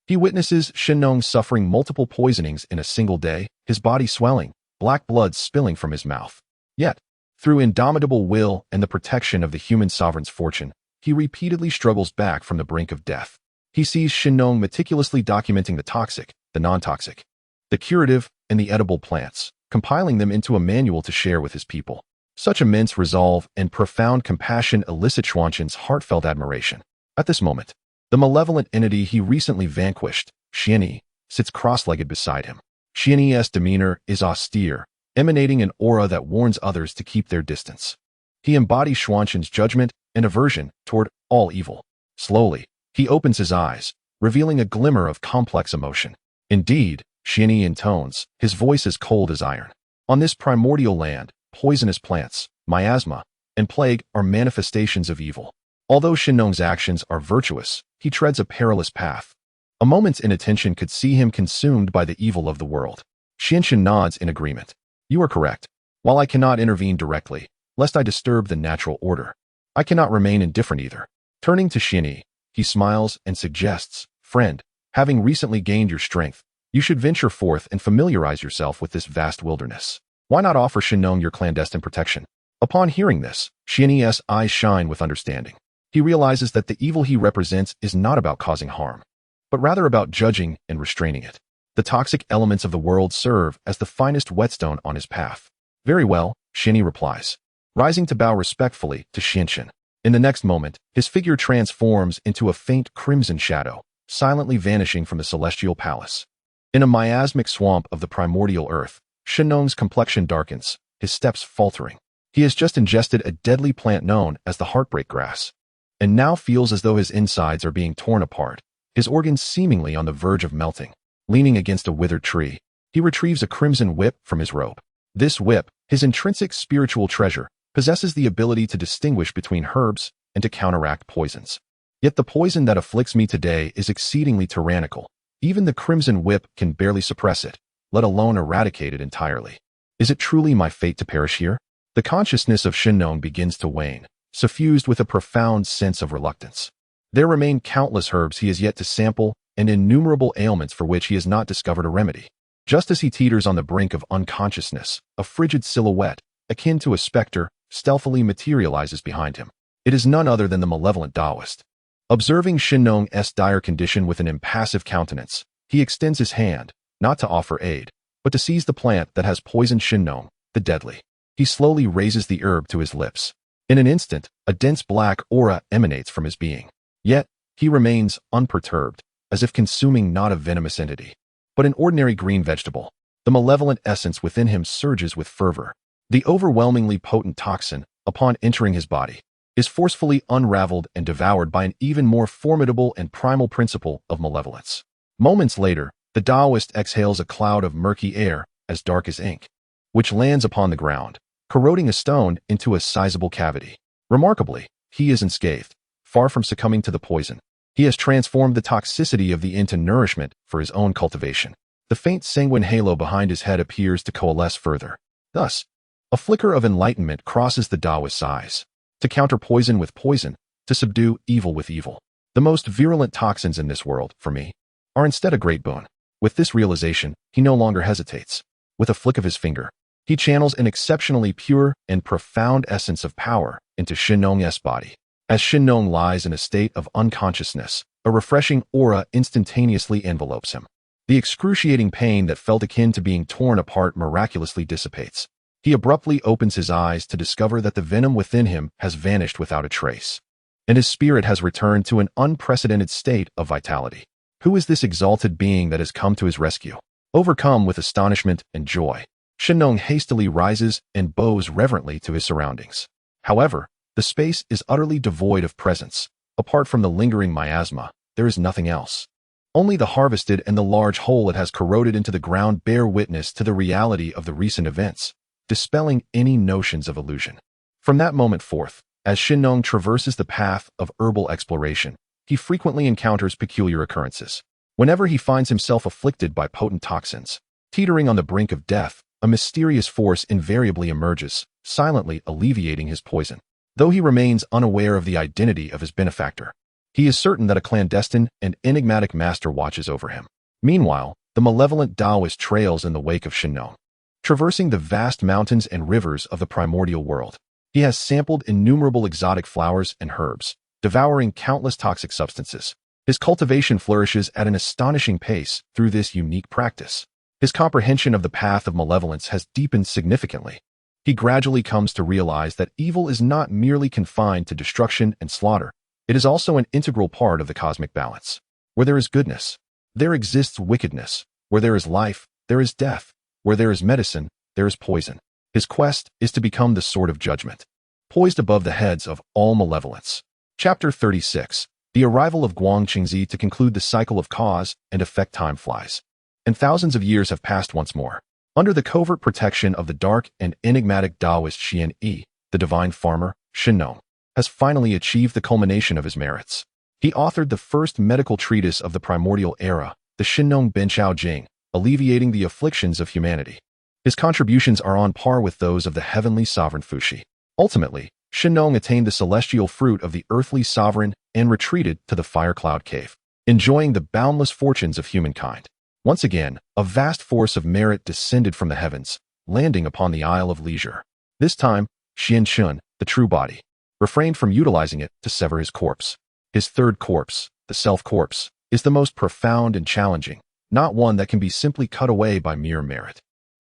He witnesses Shinnong suffering multiple poisonings in a single day, his body swelling, black blood spilling from his mouth. Yet, through indomitable will and the protection of the human sovereign's fortune, he repeatedly struggles back from the brink of death. He sees Shinnong meticulously documenting the toxic, the non-toxic, the curative, and the edible plants, compiling them into a manual to share with his people. Such immense resolve and profound compassion elicit Xuanchen's heartfelt admiration. At this moment, the malevolent entity he recently vanquished, Xianyi, sits cross-legged beside him. Xianyi's demeanor is austere, emanating an aura that warns others to keep their distance. He embodies Xuanchen's judgment and aversion toward all evil. Slowly, he opens his eyes, revealing a glimmer of complex emotion. Indeed, Xianyi intones, his voice as cold as iron. On this primordial land, poisonous plants, miasma, and plague are manifestations of evil. Although Shinnong's actions are virtuous, he treads a perilous path. A moment's inattention could see him consumed by the evil of the world. Xianchen nods in agreement. You are correct. While I cannot intervene directly, lest I disturb the natural order, I cannot remain indifferent either. Turning to Xianyi, he smiles and suggests, friend, having recently gained your strength, you should venture forth and familiarize yourself with this vast wilderness. Why not offer Shinnong your clandestine protection? Upon hearing this, Xianyi's eyes shine with understanding. He realizes that the evil he represents is not about causing harm, but rather about judging and restraining it. The toxic elements of the world serve as the finest whetstone on his path. Very well, Xianyi replies, rising to bow respectfully to Xianchen. In the next moment, his figure transforms into a faint crimson shadow, silently vanishing from the Celestial Palace. In a miasmic swamp of the primordial earth, Shinnong's complexion darkens, his steps faltering. He has just ingested a deadly plant known as the heartbreak grass, and now feels as though his insides are being torn apart, his organs seemingly on the verge of melting. Leaning against a withered tree, he retrieves a crimson whip from his robe. This whip, his intrinsic spiritual treasure, possesses the ability to distinguish between herbs and to counteract poisons. Yet the poison that afflicts me today is exceedingly tyrannical. Even the crimson whip can barely suppress it, let alone eradicate it entirely. Is it truly my fate to perish here? The consciousness of Shinnong begins to wane, suffused with a profound sense of reluctance. There remain countless herbs he has yet to sample and innumerable ailments for which he has not discovered a remedy. Just as he teeters on the brink of unconsciousness, a frigid silhouette, akin to a specter, stealthily materializes behind him. It is none other than the malevolent Daoist. Observing Shinnong's dire condition with an impassive countenance, he extends his hand, not to offer aid, but to seize the plant that has poisoned Shinnong, the deadly. He slowly raises the herb to his lips. In an instant, a dense black aura emanates from his being. Yet, he remains unperturbed, as if consuming not a venomous entity, but an ordinary green vegetable. The malevolent essence within him surges with fervor. The overwhelmingly potent toxin, upon entering his body, is forcefully unraveled and devoured by an even more formidable and primal principle of malevolence. Moments later, the Daoist exhales a cloud of murky air, as dark as ink, which lands upon the ground, corroding a stone into a sizable cavity. Remarkably, he is unscathed, far from succumbing to the poison. He has transformed the toxicity of the into nourishment for his own cultivation. The faint sanguine halo behind his head appears to coalesce further. Thus, a flicker of enlightenment crosses the Daoist's eyes. To counter poison with poison, to subdue evil with evil. The most virulent toxins in this world, for me, are instead a great boon. With this realization, he no longer hesitates. With a flick of his finger, he channels an exceptionally pure and profound essence of power into Shinnong's body. As Shinnong lies in a state of unconsciousness, a refreshing aura instantaneously envelopes him. The excruciating pain that felt akin to being torn apart miraculously dissipates. He abruptly opens his eyes to discover that the venom within him has vanished without a trace, and his spirit has returned to an unprecedented state of vitality. Who is this exalted being that has come to his rescue? Overcome with astonishment and joy, Shinnong hastily rises and bows reverently to his surroundings. However, the space is utterly devoid of presence. Apart from the lingering miasma, there is nothing else. Only the harvested and the large hole it has corroded into the ground bear witness to the reality of the recent events, dispelling any notions of illusion. From that moment forth, as Shinnong traverses the path of herbal exploration, he frequently encounters peculiar occurrences. Whenever he finds himself afflicted by potent toxins, teetering on the brink of death, a mysterious force invariably emerges, silently alleviating his poison. Though he remains unaware of the identity of his benefactor, he is certain that a clandestine and enigmatic master watches over him. Meanwhile, the malevolent Daoist trails in the wake of Shinnong. Traversing the vast mountains and rivers of the primordial world, he has sampled innumerable exotic flowers and herbs, devouring countless toxic substances. His cultivation flourishes at an astonishing pace through this unique practice. His comprehension of the path of malevolence has deepened significantly. He gradually comes to realize that evil is not merely confined to destruction and slaughter. It is also an integral part of the cosmic balance. Where there is goodness, there exists wickedness. Where there is life, there is death. Where there is medicine, there is poison. His quest is to become the sword of judgment, poised above the heads of all malevolence. Chapter 36. The arrival of Guangqingzi to conclude the cycle of cause and effect. Time flies, and thousands of years have passed once more. Under the covert protection of the dark and enigmatic Daoist Xian Yi, the divine farmer, Shinnong, has finally achieved the culmination of his merits. He authored the first medical treatise of the primordial era, the Shinnong Benqiao Jing, alleviating the afflictions of humanity. His contributions are on par with those of the heavenly sovereign Fuxi. Ultimately, Shinnong attained the celestial fruit of the earthly sovereign and retreated to the fire cloud cave, enjoying the boundless fortunes of humankind. Once again, a vast force of merit descended from the heavens, landing upon the Isle of Leisure. This time, Xianchun, the true body, refrained from utilizing it to sever his corpse. His third corpse, the self-corpse, is the most profound and challenging, not one that can be simply cut away by mere merit.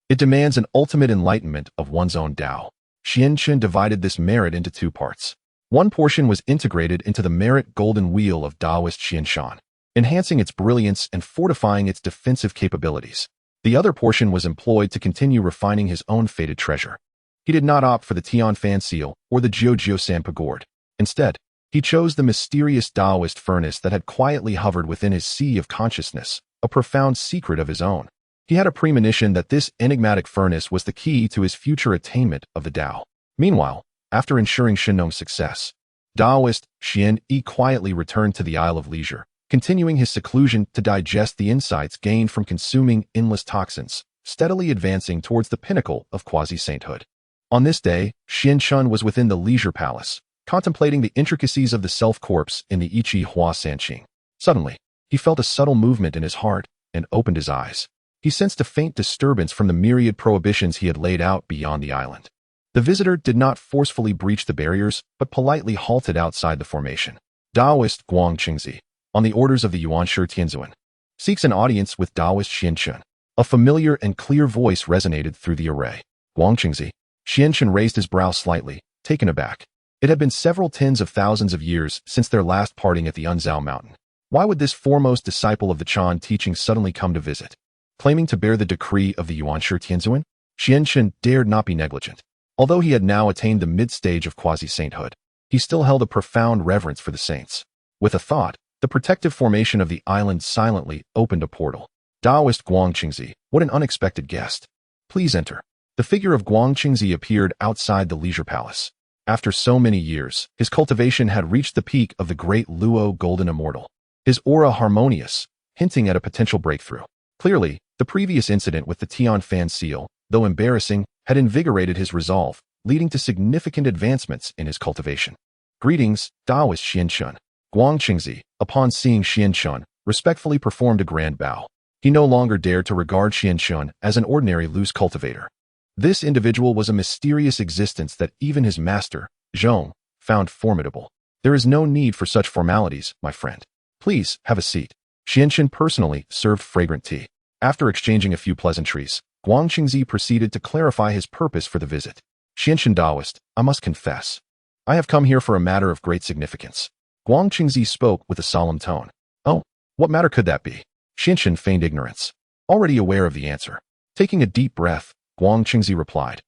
It demands an ultimate enlightenment of one's own Dao. Xianchun divided this merit into two parts. One portion was integrated into the merit golden wheel of Daoist Xianshan, enhancing its brilliance and fortifying its defensive capabilities. The other portion was employed to continue refining his own fated treasure. He did not opt for the Tianfan seal or the Jiujiusan Pagord. Instead, he chose the mysterious Daoist furnace that had quietly hovered within his sea of consciousness, a profound secret of his own. He had a premonition that this enigmatic furnace was the key to his future attainment of the Dao. Meanwhile, after ensuring Shinnong's success, Daoist Xian Yi quietly returned to the Isle of Leisure, continuing his seclusion to digest the insights gained from consuming endless toxins, steadily advancing towards the pinnacle of quasi-sainthood. On this day, Xianchun was within the Leisure Palace, contemplating the intricacies of the self-corpse in the Ichi Hua Sanqing. Suddenly, he felt a subtle movement in his heart and opened his eyes. He sensed a faint disturbance from the myriad prohibitions he had laid out beyond the island. The visitor did not forcefully breach the barriers, but politely halted outside the formation. Daoist Guangqingzi, on the orders of the Yuanshi Tianzuan, seeks an audience with Daoist Xianchun. A familiar and clear voice resonated through the array. Guangqingzi. Xianchun raised his brow slightly, taken aback. It had been several tens of thousands of years since their last parting at the Unzao Mountain. Why would this foremost disciple of the Chan teaching suddenly come to visit? Claiming to bear the decree of the Yuanshi Tianzuan, Xianchun dared not be negligent. Although he had now attained the mid-stage of quasi-sainthood, he still held a profound reverence for the saints. With a thought, the protective formation of the island silently opened a portal. Daoist Guangqingzi, what an unexpected guest. Please enter. The figure of Guangqingzi appeared outside the Leisure Palace. After so many years, his cultivation had reached the peak of the great Luo Golden Immortal. His aura harmonious, hinting at a potential breakthrough. Clearly, the previous incident with the Tianfan seal, though embarrassing, had invigorated his resolve, leading to significant advancements in his cultivation. Greetings, Daoist Xianchun. Guangqingzi, upon seeing Xianchun, respectfully performed a grand bow. He no longer dared to regard Xianchun as an ordinary loose cultivator. This individual was a mysterious existence that even his master, Zhong, found formidable. There is no need for such formalities, my friend. Please, have a seat. Xianchun personally served fragrant tea. After exchanging a few pleasantries, Guang Qingzi proceeded to clarify his purpose for the visit. Xianxin Daoist, I must confess. I have come here for a matter of great significance. Guang Qingzi spoke with a solemn tone. Oh, what matter could that be? Xianxin feigned ignorance, already aware of the answer. Taking a deep breath, Guang Qingzi replied,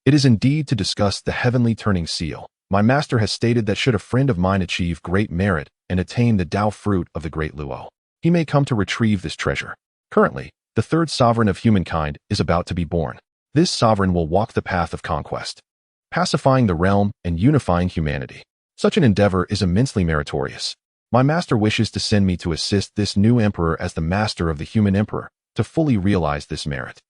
It is indeed to discuss the heavenly turning seal. My master has stated that should a friend of mine achieve great merit and attain the Dao fruit of the great Luo, he may come to retrieve this treasure. Currently, the third sovereign of humankind is about to be born. This sovereign will walk the path of conquest, pacifying the realm and unifying humanity. Such an endeavor is immensely meritorious. My master wishes to send me to assist this new emperor as the master of the human emperor, to fully realize this merit.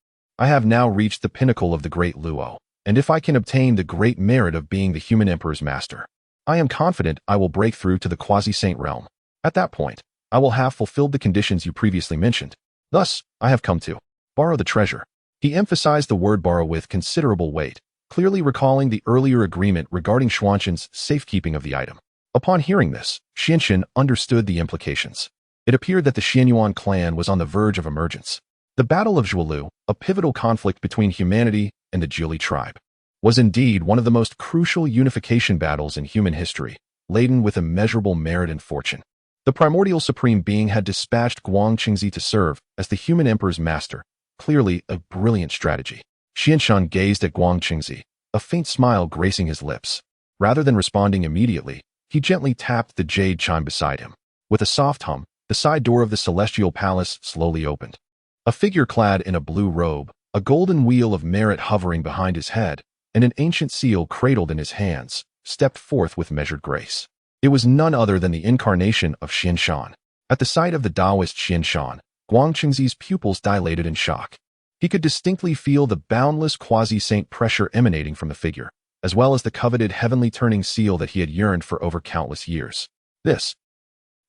I have now reached the pinnacle of the great Luo, and if I can obtain the great merit of being the human emperor's master, I am confident I will break through to the quasi-saint realm. At that point, I will have fulfilled the conditions you previously mentioned. Thus, I have come to borrow the treasure. He emphasized the word borrow with considerable weight, clearly recalling the earlier agreement regarding Xuanxin's safekeeping of the item. Upon hearing this, Xianxin understood the implications. It appeared that the Xianyuan clan was on the verge of emergence. The Battle of Zhuolu, a pivotal conflict between humanity and the Jiuli tribe, was indeed one of the most crucial unification battles in human history, laden with immeasurable merit and fortune. The primordial supreme being had dispatched Guang Qingzi to serve as the human emperor's master, clearly a brilliant strategy. Xianxin gazed at Guang Qingzi, a faint smile gracing his lips. Rather than responding immediately, he gently tapped the jade chime beside him. With a soft hum, the side door of the celestial palace slowly opened. A figure clad in a blue robe, a golden wheel of merit hovering behind his head, and an ancient seal cradled in his hands, stepped forth with measured grace. It was none other than the incarnation of Xianshan. At the sight of the Daoist Xianshan, Guang Qingzi's pupils dilated in shock. He could distinctly feel the boundless quasi-saint pressure emanating from the figure, as well as the coveted heavenly turning seal that he had yearned for over countless years. This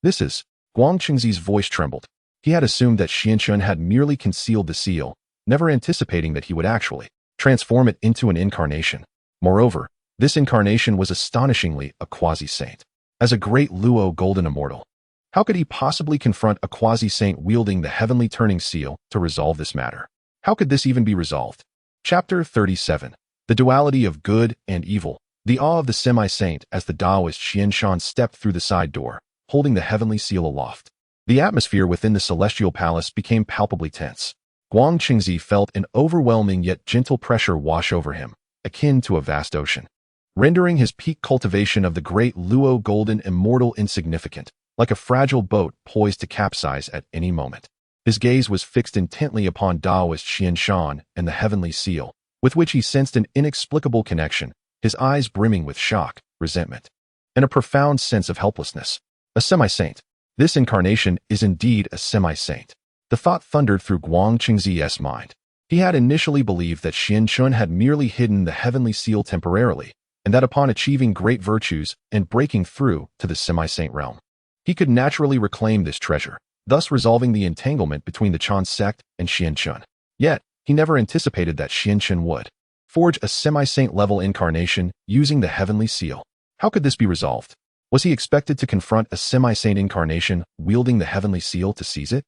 is, Guang Qingzi's voice trembled. He had assumed that Xianxun had merely concealed the seal, never anticipating that he would actually transform it into an incarnation. Moreover, this incarnation was astonishingly a quasi-saint. As a great Luo golden immortal, how could he possibly confront a quasi-saint wielding the heavenly turning seal to resolve this matter? How could this even be resolved? Chapter 37. The duality of good and evil. The awe of the semi-saint as the Daoist Xianshan stepped through the side door, holding the heavenly seal aloft. The atmosphere within the celestial palace became palpably tense. Guang Qingzi felt an overwhelming yet gentle pressure wash over him, akin to a vast ocean, rendering his peak cultivation of the great Luo golden immortal insignificant, like a fragile boat poised to capsize at any moment. His gaze was fixed intently upon Daoist Xianshan and the heavenly seal, with which he sensed an inexplicable connection, his eyes brimming with shock, resentment, and a profound sense of helplessness. A semi-saint. This incarnation is indeed a semi-saint. The thought thundered through Guang Qingzi's mind. He had initially believed that Xianxun had merely hidden the heavenly seal temporarily, and that upon achieving great virtues and breaking through to the semi-saint realm, he could naturally reclaim this treasure, thus resolving the entanglement between the Chan sect and Xianxun. Yet, he never anticipated that Xianxun would forge a semi-saint level incarnation using the heavenly seal. How could this be resolved? Was he expected to confront a semi-saint incarnation wielding the heavenly seal to seize it?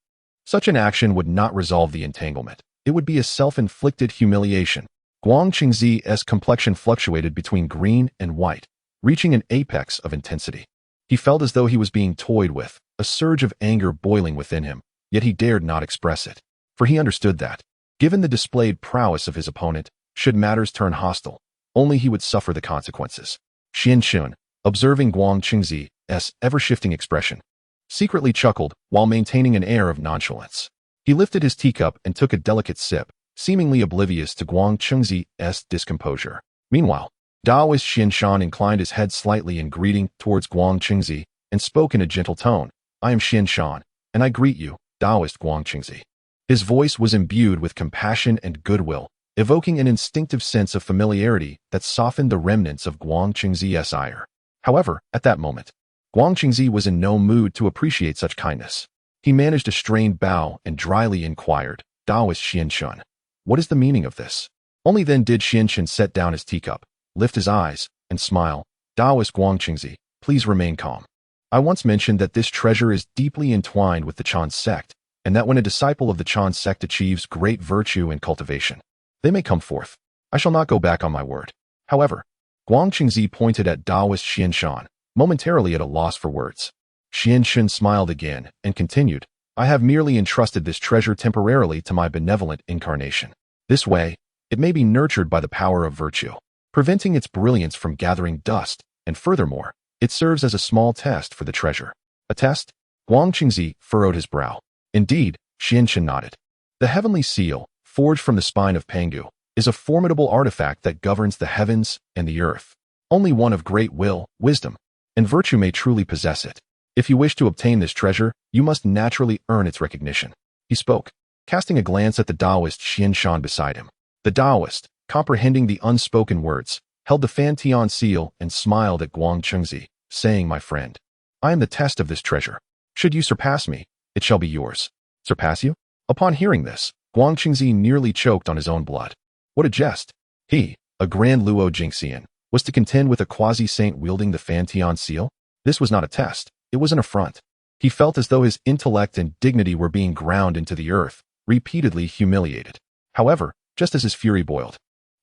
Such an action would not resolve the entanglement. It would be a self-inflicted humiliation. Guang Qingzi's complexion fluctuated between green and white, reaching an apex of intensity. He felt as though he was being toyed with, a surge of anger boiling within him, yet he dared not express it, for he understood that, given the displayed prowess of his opponent, should matters turn hostile, only he would suffer the consequences. Xianxun, observing Guang Qingzi's ever-shifting expression, secretly chuckled while maintaining an air of nonchalance. He lifted his teacup and took a delicate sip, seemingly oblivious to Guang Qingzi's discomposure. Meanwhile, Daoist Xianshan inclined his head slightly in greeting towards Guang Qingzi and spoke in a gentle tone. I am Xianshan, and I greet you, Daoist Guang Qingzi. His voice was imbued with compassion and goodwill, evoking an instinctive sense of familiarity that softened the remnants of Guang Qingzi's ire. However, at that moment, Guang Qingzi was in no mood to appreciate such kindness. He managed a strained bow and dryly inquired, Daoist Xianxun, what is the meaning of this? Only then did Xianxun set down his teacup, lift his eyes, and smile. Daoist Guang Qingzi, please remain calm. I once mentioned that this treasure is deeply entwined with the Chan sect, and that when a disciple of the Chan sect achieves great virtue and cultivation, They may come forth. I shall not go back on my word. However, Guang Qingzi pointed at Daoist Xianshan, momentarily at a loss for words. Xianshan smiled again and continued, I have merely entrusted this treasure temporarily to my benevolent incarnation. This way, it may be nurtured by the power of virtue, preventing its brilliance from gathering dust, and furthermore, it serves as a small test for the treasure. A test? Guang Qingzi furrowed his brow. Indeed, Xianshan nodded. The heavenly seal, forged from the spine of Pangu, is a formidable artifact that governs the heavens and the earth. Only one of great will, wisdom, and virtue may truly possess it. If you wish to obtain this treasure, you must naturally earn its recognition. He spoke, casting a glance at the Daoist Xianshan beside him. The Daoist, comprehending the unspoken words, held the Fantian seal and smiled at Guang Qingzi, saying, My friend, I am the test of this treasure. Should you surpass me, it shall be yours. Surpass you? Upon hearing this, Guang Qingzi nearly choked on his own blood. What a jest! He, a grand Luo Jingxian, was to contend with a quasi-saint wielding the Fantian seal? This was not a test, it was an affront. He felt as though his intellect and dignity were being ground into the earth, repeatedly humiliated. However, just as his fury boiled,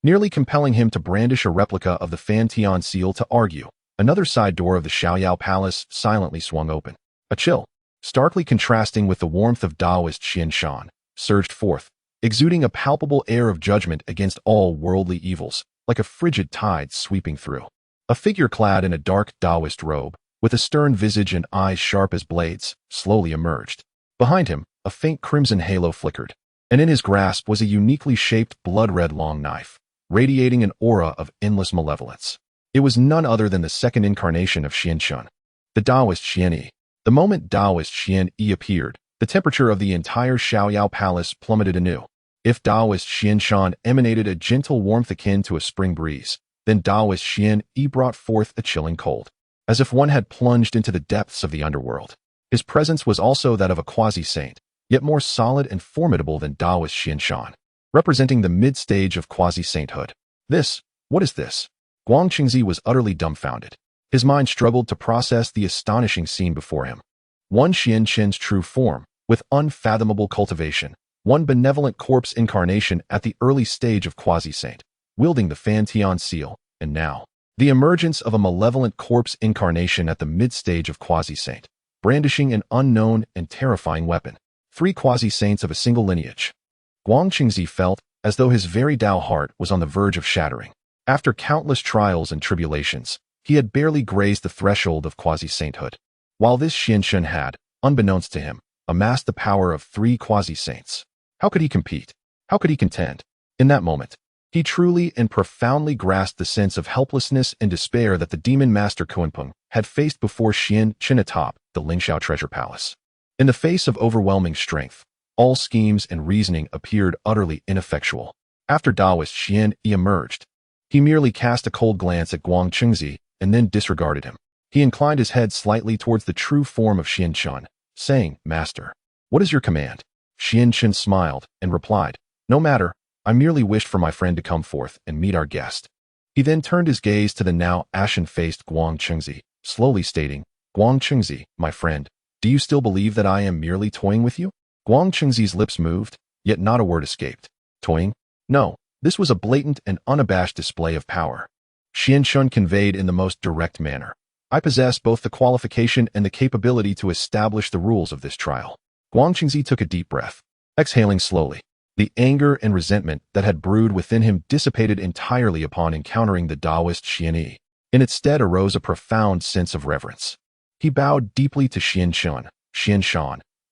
nearly compelling him to brandish a replica of the Fantian seal to argue, another side door of the Zixiao Palace silently swung open. A chill, starkly contrasting with the warmth of Daoist Xianshan, surged forth, exuding a palpable air of judgment against all worldly evils, like a frigid tide sweeping through. A figure clad in a dark Daoist robe, with a stern visage and eyes sharp as blades, slowly emerged. Behind him, a faint crimson halo flickered, and in his grasp was a uniquely shaped blood-red long knife, radiating an aura of endless malevolence. It was none other than the second incarnation of Xianshan, the Daoist Xianyi. The moment Daoist Xianyi appeared, the temperature of the entire Zixiao Palace plummeted anew. If Daoist Xianshan emanated a gentle warmth akin to a spring breeze, then Daoist Xianyi brought forth a chilling cold, as if one had plunged into the depths of the underworld. His presence was also that of a quasi-saint, yet more solid and formidable than Daoist Xianshan, representing the mid-stage of quasi-sainthood. What is this? Guang Qingzi was utterly dumbfounded. His mind struggled to process the astonishing scene before him. One Xianshan's true form, with unfathomable cultivation, one benevolent corpse incarnation at the early stage of quasi-saint, wielding the Fantian seal, and now, the emergence of a malevolent corpse incarnation at the mid-stage of quasi-saint, brandishing an unknown and terrifying weapon. 3 quasi-saints of a single lineage. Guang Qingzi felt as though his very Dao heart was on the verge of shattering. After countless trials and tribulations, he had barely grazed the threshold of quasi-sainthood, while this Xianshan had, unbeknownst to him, amassed the power of 3 quasi-saints. How could he compete? How could he contend? In that moment, he truly and profoundly grasped the sense of helplessness and despair that the demon master Kunpeng had faced before Xianshan atop the Lingxiao treasure palace. In the face of overwhelming strength, all schemes and reasoning appeared utterly ineffectual. After Daoist Xianyi emerged, he merely cast a cold glance at Guang Qingzi and then disregarded him. He inclined his head slightly towards the true form of Xianshan, saying, Master, what is your command? Xianshan smiled and replied, No matter, I merely wished for my friend to come forth and meet our guest. He then turned his gaze to the now ashen-faced Guang Qingzi, slowly stating, Guang Qingzi, my friend, do you still believe that I am merely toying with you? Guang Qingzi's lips moved, yet not a word escaped. Toying? No, this was a blatant and unabashed display of power. Xianshan conveyed in the most direct manner, I possess both the qualification and the capability to establish the rules of this trial. Guang Qingzi took a deep breath, exhaling slowly. The anger and resentment that had brewed within him dissipated entirely upon encountering the Daoist Xianyi. In its stead arose a profound sense of reverence. He bowed deeply to Xianshan,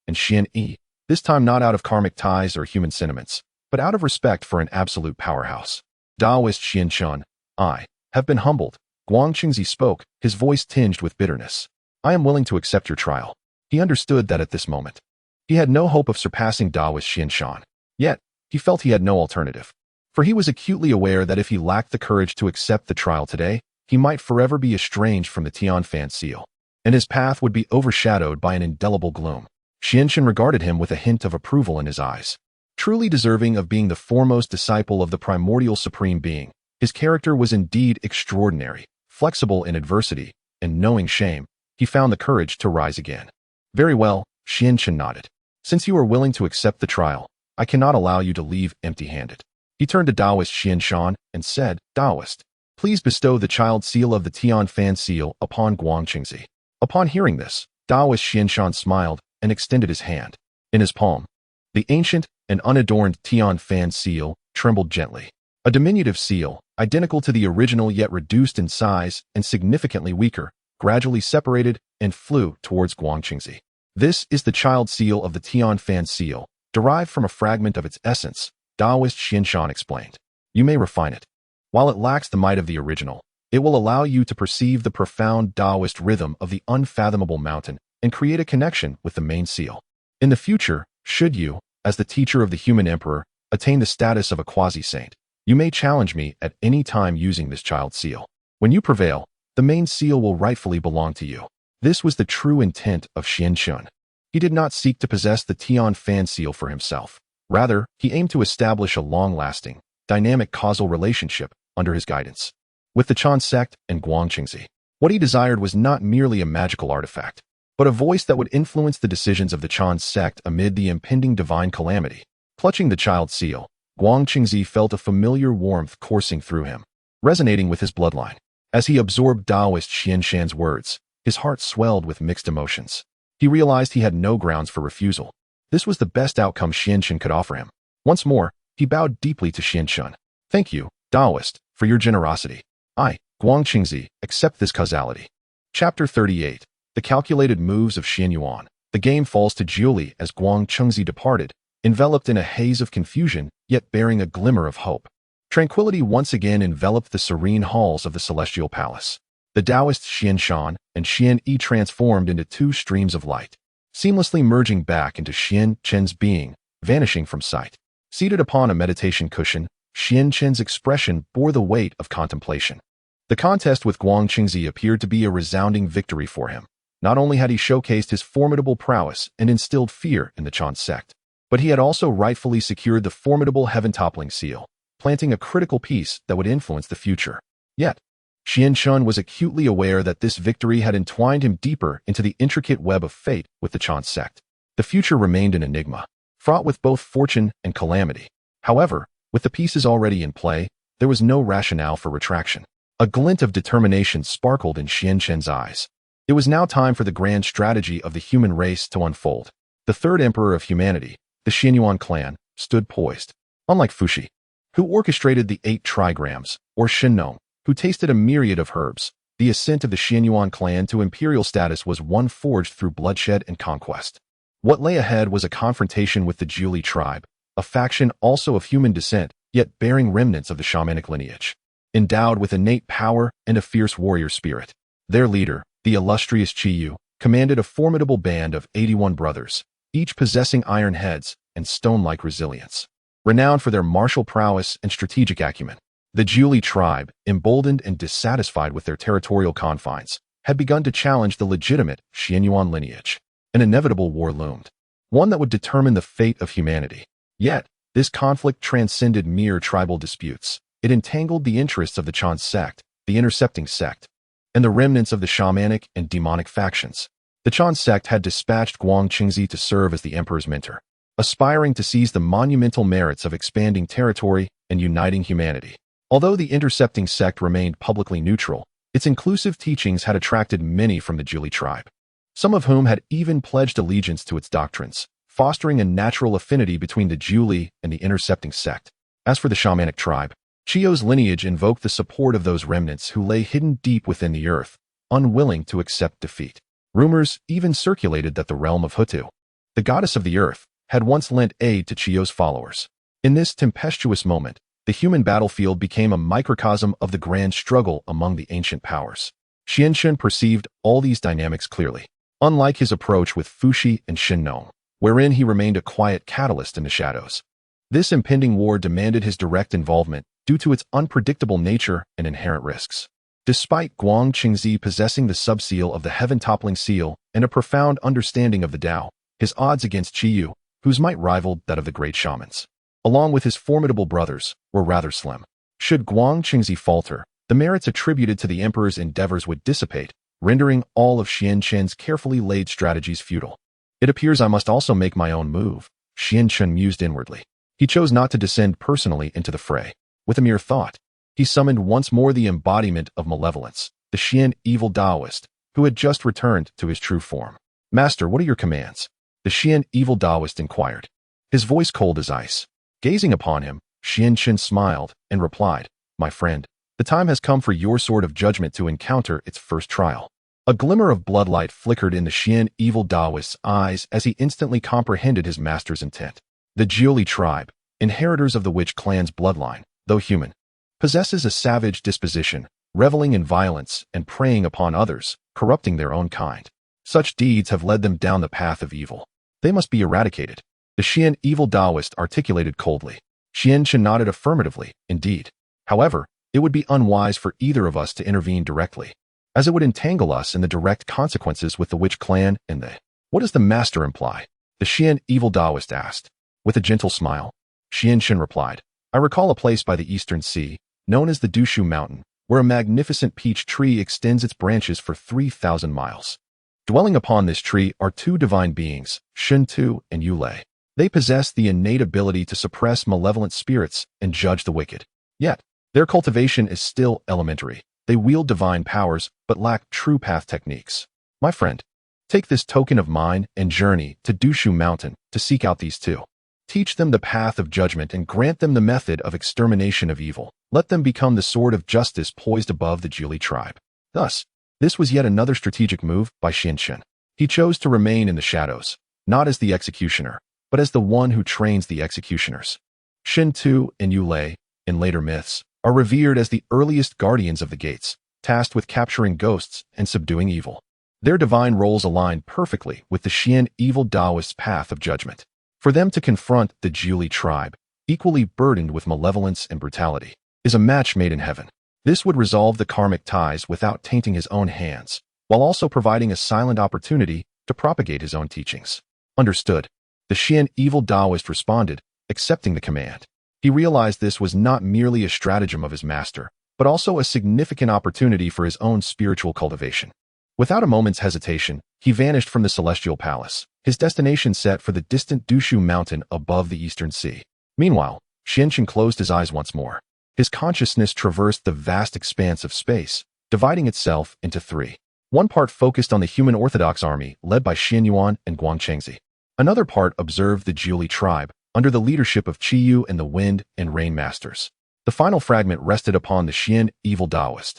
and Xianyi, this time not out of karmic ties or human sentiments, but out of respect for an absolute powerhouse. Daoist Xianshan, I have been humbled. Guang Qingzi spoke, his voice tinged with bitterness. I am willing to accept your trial. He understood that at this moment, he had no hope of surpassing Daoist Xianshan. Yet, he felt he had no alternative. For he was acutely aware that if he lacked the courage to accept the trial today, he might forever be estranged from the Tianfan seal, and his path would be overshadowed by an indelible gloom. Xianshan regarded him with a hint of approval in his eyes. Truly deserving of being the foremost disciple of the primordial supreme being, his character was indeed extraordinary, flexible in adversity, and knowing shame, he found the courage to rise again. Very well, Xianshan nodded. Since you are willing to accept the trial, I cannot allow you to leave empty-handed. He turned to Daoist Xianshan and said, "Daoist, please bestow the child seal of the Tian Fan seal upon Guangqingzi." Upon hearing this, Daoist Xianshan smiled and extended his hand. In his palm, the ancient and unadorned Tian Fan seal trembled gently. A diminutive seal, identical to the original yet reduced in size and significantly weaker, gradually separated and flew towards Guangqingzi. "This is the child seal of the Tian Fan seal, derived from a fragment of its essence," Daoist Xianshan explained. "You may refine it. While it lacks the might of the original, it will allow you to perceive the profound Daoist rhythm of the unfathomable mountain and create a connection with the main seal. In the future, should you, as the teacher of the human emperor, attain the status of a quasi-saint, you may challenge me at any time using this child seal. When you prevail, the main seal will rightfully belong to you." This was the true intent of Xianshun. He did not seek to possess the Tian Fan seal for himself. Rather, he aimed to establish a long-lasting, dynamic causal relationship under his guidance with the Chan sect and Guangqingzi. What he desired was not merely a magical artifact, but a voice that would influence the decisions of the Chan sect amid the impending divine calamity. Clutching the child seal, Guangqingzi felt a familiar warmth coursing through him, resonating with his bloodline. As he absorbed Daoist Xianshan's words, his heart swelled with mixed emotions. He realized he had no grounds for refusal. This was the best outcome Xianshan could offer him. Once more, he bowed deeply to Xianshan. "Thank you, Daoist, for your generosity. I, Guangqingzi, accept this causality." Chapter 38. The calculated moves of Xianyuan. The game falls to Jiuli as Guangqingzi departed, enveloped in a haze of confusion, yet bearing a glimmer of hope. Tranquility once again enveloped the serene halls of the Celestial Palace. The Daoist Xianshan and Xian Yi transformed into two streams of light, seamlessly merging back into Xian Chen's being, vanishing from sight. Seated upon a meditation cushion, Xian Chen's expression bore the weight of contemplation. The contest with Guangqingzi appeared to be a resounding victory for him. Not only had he showcased his formidable prowess and instilled fear in the Chan sect, but he had also rightfully secured the formidable heaven-toppling seal, planting a critical piece that would influence the future. Yet, Xianshun was acutely aware that this victory had entwined him deeper into the intricate web of fate with the Chan sect. The future remained an enigma, fraught with both fortune and calamity. However, with the pieces already in play, there was no rationale for retraction. A glint of determination sparkled in Xianshan's eyes. It was now time for the grand strategy of the human race to unfold. The third emperor of humanity, the Xianyuan clan, stood poised. Unlike Fuxi, who orchestrated the 8 trigrams, or Shinnong, who tasted a myriad of herbs, the ascent of the Xianyuan clan to imperial status was one forged through bloodshed and conquest. What lay ahead was a confrontation with the Jiuli tribe, a faction also of human descent, yet bearing remnants of the shamanic lineage. Endowed with innate power and a fierce warrior spirit, their leader, the illustrious Qiyu, commanded a formidable band of 81 brothers, each possessing iron heads and stone-like resilience. Renowned for their martial prowess and strategic acumen, the Jiuli tribe, emboldened and dissatisfied with their territorial confines, had begun to challenge the legitimate Xianyuan lineage. An inevitable war loomed, one that would determine the fate of humanity. Yet, this conflict transcended mere tribal disputes. It entangled the interests of the Chan sect, the intercepting sect, and the remnants of the shamanic and demonic factions. The Chan sect had dispatched Guangqingzi to serve as the emperor's mentor, aspiring to seize the monumental merits of expanding territory and uniting humanity. Although the intercepting sect remained publicly neutral, its inclusive teachings had attracted many from the Jiuli tribe, some of whom had even pledged allegiance to its doctrines, fostering a natural affinity between the Jiuli and the intercepting sect. As for the shamanic tribe, Qiu's lineage invoked the support of those remnants who lay hidden deep within the earth, unwilling to accept defeat. Rumors even circulated that the realm of Hutu, the goddess of the earth, had once lent aid to Qiu's followers. In this tempestuous moment, the human battlefield became a microcosm of the grand struggle among the ancient powers. Xianshun perceived all these dynamics clearly, unlike his approach with Fuxi and Shinnong, wherein he remained a quiet catalyst in the shadows. This impending war demanded his direct involvement due to its unpredictable nature and inherent risks. Despite Guangqingzi possessing the subseal of the heaven-toppling seal and a profound understanding of the Dao, his odds against Qiu, whose might rivaled that of the great shamans, along with his formidable brothers, were rather slim. Should Guangqingzi falter, the merits attributed to the emperor's endeavors would dissipate, rendering all of Xianshan's carefully laid strategies futile. It appears I must also make my own move, Xianshun mused inwardly. He chose not to descend personally into the fray. With a mere thought, he summoned once more the embodiment of malevolence, the Xian evil Daoist, who had just returned to his true form. Master, what are your commands? The Xian evil Daoist inquired, his voice cold as ice. Gazing upon him, Lin Chen smiled and replied, My friend, the time has come for your sword of judgment to encounter its first trial. A glimmer of bloodlight flickered in the Xian evil Daoist's eyes as he instantly comprehended his master's intent. The Jiuli tribe, inheritors of the witch clan's bloodline, though human, possesses a savage disposition, reveling in violence and preying upon others, corrupting their own kind. Such deeds have led them down the path of evil. They must be eradicated. The Xian evil Daoist articulated coldly. Lin Chen nodded affirmatively, indeed. However, it would be unwise for either of us to intervene directly, as it would entangle us in the direct consequences with the witch clan and the... What does the master imply? The Xian evil Daoist asked. With a gentle smile, Lin Chen replied, I recall a place by the eastern sea, known as the Dushu Mountain, where a magnificent peach tree extends its branches for 3,000 miles. Dwelling upon this tree are two divine beings, Sainthood and Yulei. They possess the innate ability to suppress malevolent spirits and judge the wicked. Yet, their cultivation is still elementary. They wield divine powers, but lack true path techniques. My friend, take this token of mine and journey to Dushu Mountain to seek out these two. Teach them the path of judgment and grant them the method of extermination of evil. Let them become the sword of justice poised above the Jiuli tribe. Thus, this was yet another strategic move by Lin Chen. He chose to remain in the shadows, not as the executioner, but as the one who trains the executioners. Sainthood and Yulei, in later myths, are revered as the earliest guardians of the gates, tasked with capturing ghosts and subduing evil. Their divine roles align perfectly with the Xian evil Daoist's path of judgment. For them to confront the Jiuli tribe, equally burdened with malevolence and brutality, is a match made in heaven. This would resolve the karmic ties without tainting his own hands, while also providing a silent opportunity to propagate his own teachings. Understood. The Xian evil Daoist responded, accepting the command. He realized this was not merely a stratagem of his master, but also a significant opportunity for his own spiritual cultivation. Without a moment's hesitation, he vanished from the celestial palace, his destination set for the distant Dushu Mountain above the eastern sea. Meanwhile, Lin Chen closed his eyes once more. His consciousness traversed the vast expanse of space, dividing itself into three. One part focused on the human orthodox army led by Xianyuan and Guangchengzi. Another part observed the Jiuli tribe, under the leadership of Qiyu and the Wind and Rain Masters. The final fragment rested upon the Xian evil Daoist.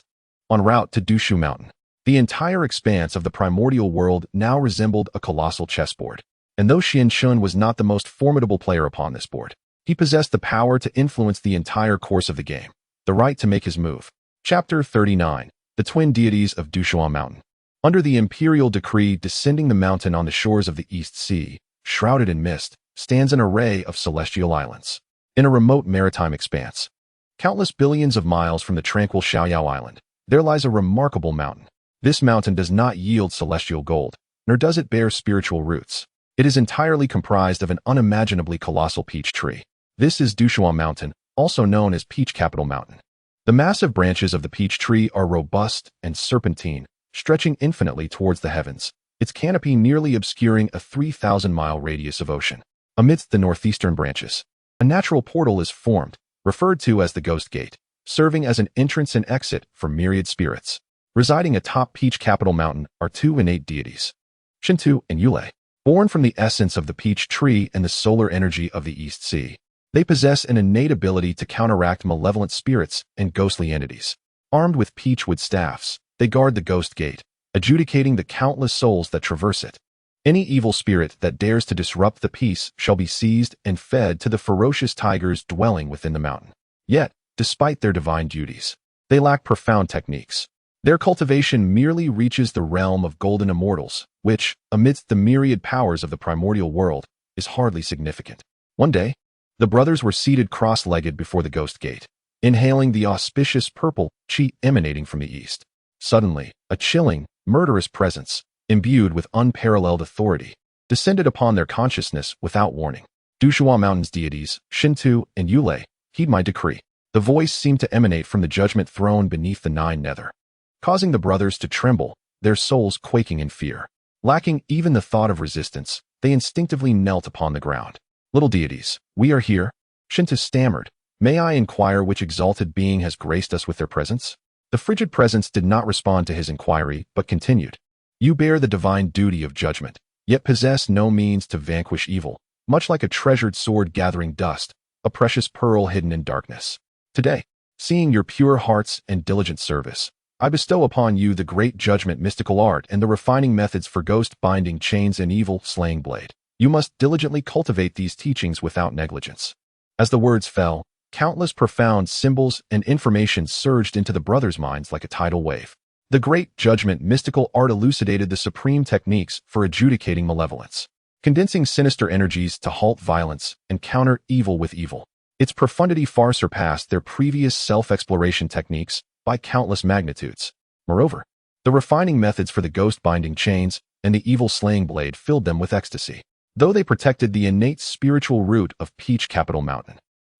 En route to Dushu Mountain, the entire expanse of the primordial world now resembled a colossal chessboard. And though Lin Chen was not the most formidable player upon this board, he possessed the power to influence the entire course of the game, the right to make his move. Chapter 39. The Twin Deities of Dushuan Mountain. Under the imperial decree descending the mountain on the shores of the East Sea, shrouded in mist, stands an array of celestial islands. In a remote maritime expanse, countless billions of miles from the tranquil Xiaoyao Island, there lies a remarkable mountain. This mountain does not yield celestial gold, nor does it bear spiritual roots. It is entirely comprised of an unimaginably colossal peach tree. This is Dushuan Mountain, also known as Peach Capital Mountain. The massive branches of the peach tree are robust and serpentine, stretching infinitely towards the heavens, its canopy nearly obscuring a 3,000-mile radius of ocean. Amidst the northeastern branches, a natural portal is formed, referred to as the Ghost Gate, serving as an entrance and exit for myriad spirits. Residing atop Peach Capital Mountain are two innate deities, Sainthood and Yulei. Born from the essence of the peach tree and the solar energy of the East Sea, they possess an innate ability to counteract malevolent spirits and ghostly entities. Armed with peachwood staffs, they guard the Ghost Gate, adjudicating the countless souls that traverse it. Any evil spirit that dares to disrupt the peace shall be seized and fed to the ferocious tigers dwelling within the mountain. Yet, despite their divine duties, they lack profound techniques. Their cultivation merely reaches the realm of golden immortals, which, amidst the myriad powers of the primordial world, is hardly significant. One day, the brothers were seated cross-legged before the Ghost Gate, inhaling the auspicious purple qi emanating from the east. Suddenly, a chilling, murderous presence, imbued with unparalleled authority, descended upon their consciousness without warning. Dushuan Mountain's deities, Sainthood and Yulei, heed my decree. The voice seemed to emanate from the judgment throne beneath the nine nether, causing the brothers to tremble, their souls quaking in fear. Lacking even the thought of resistance, they instinctively knelt upon the ground. Little deities, we are here, Shintu stammered, "May I inquire which exalted being has graced us with their presence?" The frigid presence did not respond to his inquiry, but continued. "You bear the divine duty of judgment, yet possess no means to vanquish evil, much like a treasured sword gathering dust, a precious pearl hidden in darkness. Today, seeing your pure hearts and diligent service, I bestow upon you the great judgment mystical art and the refining methods for ghost binding chains and evil slaying blade. You must diligently cultivate these teachings without negligence." As the words fell, countless profound symbols and information surged into the brothers' minds like a tidal wave. The great judgment mystical art elucidated the supreme techniques for adjudicating malevolence, condensing sinister energies to halt violence and counter evil with evil. Its profundity far surpassed their previous self-exploration techniques by countless magnitudes. Moreover, the refining methods for the ghost-binding chains and the evil-slaying blade filled them with ecstasy. Though they protected the innate spiritual root of Peach Capital Mountain,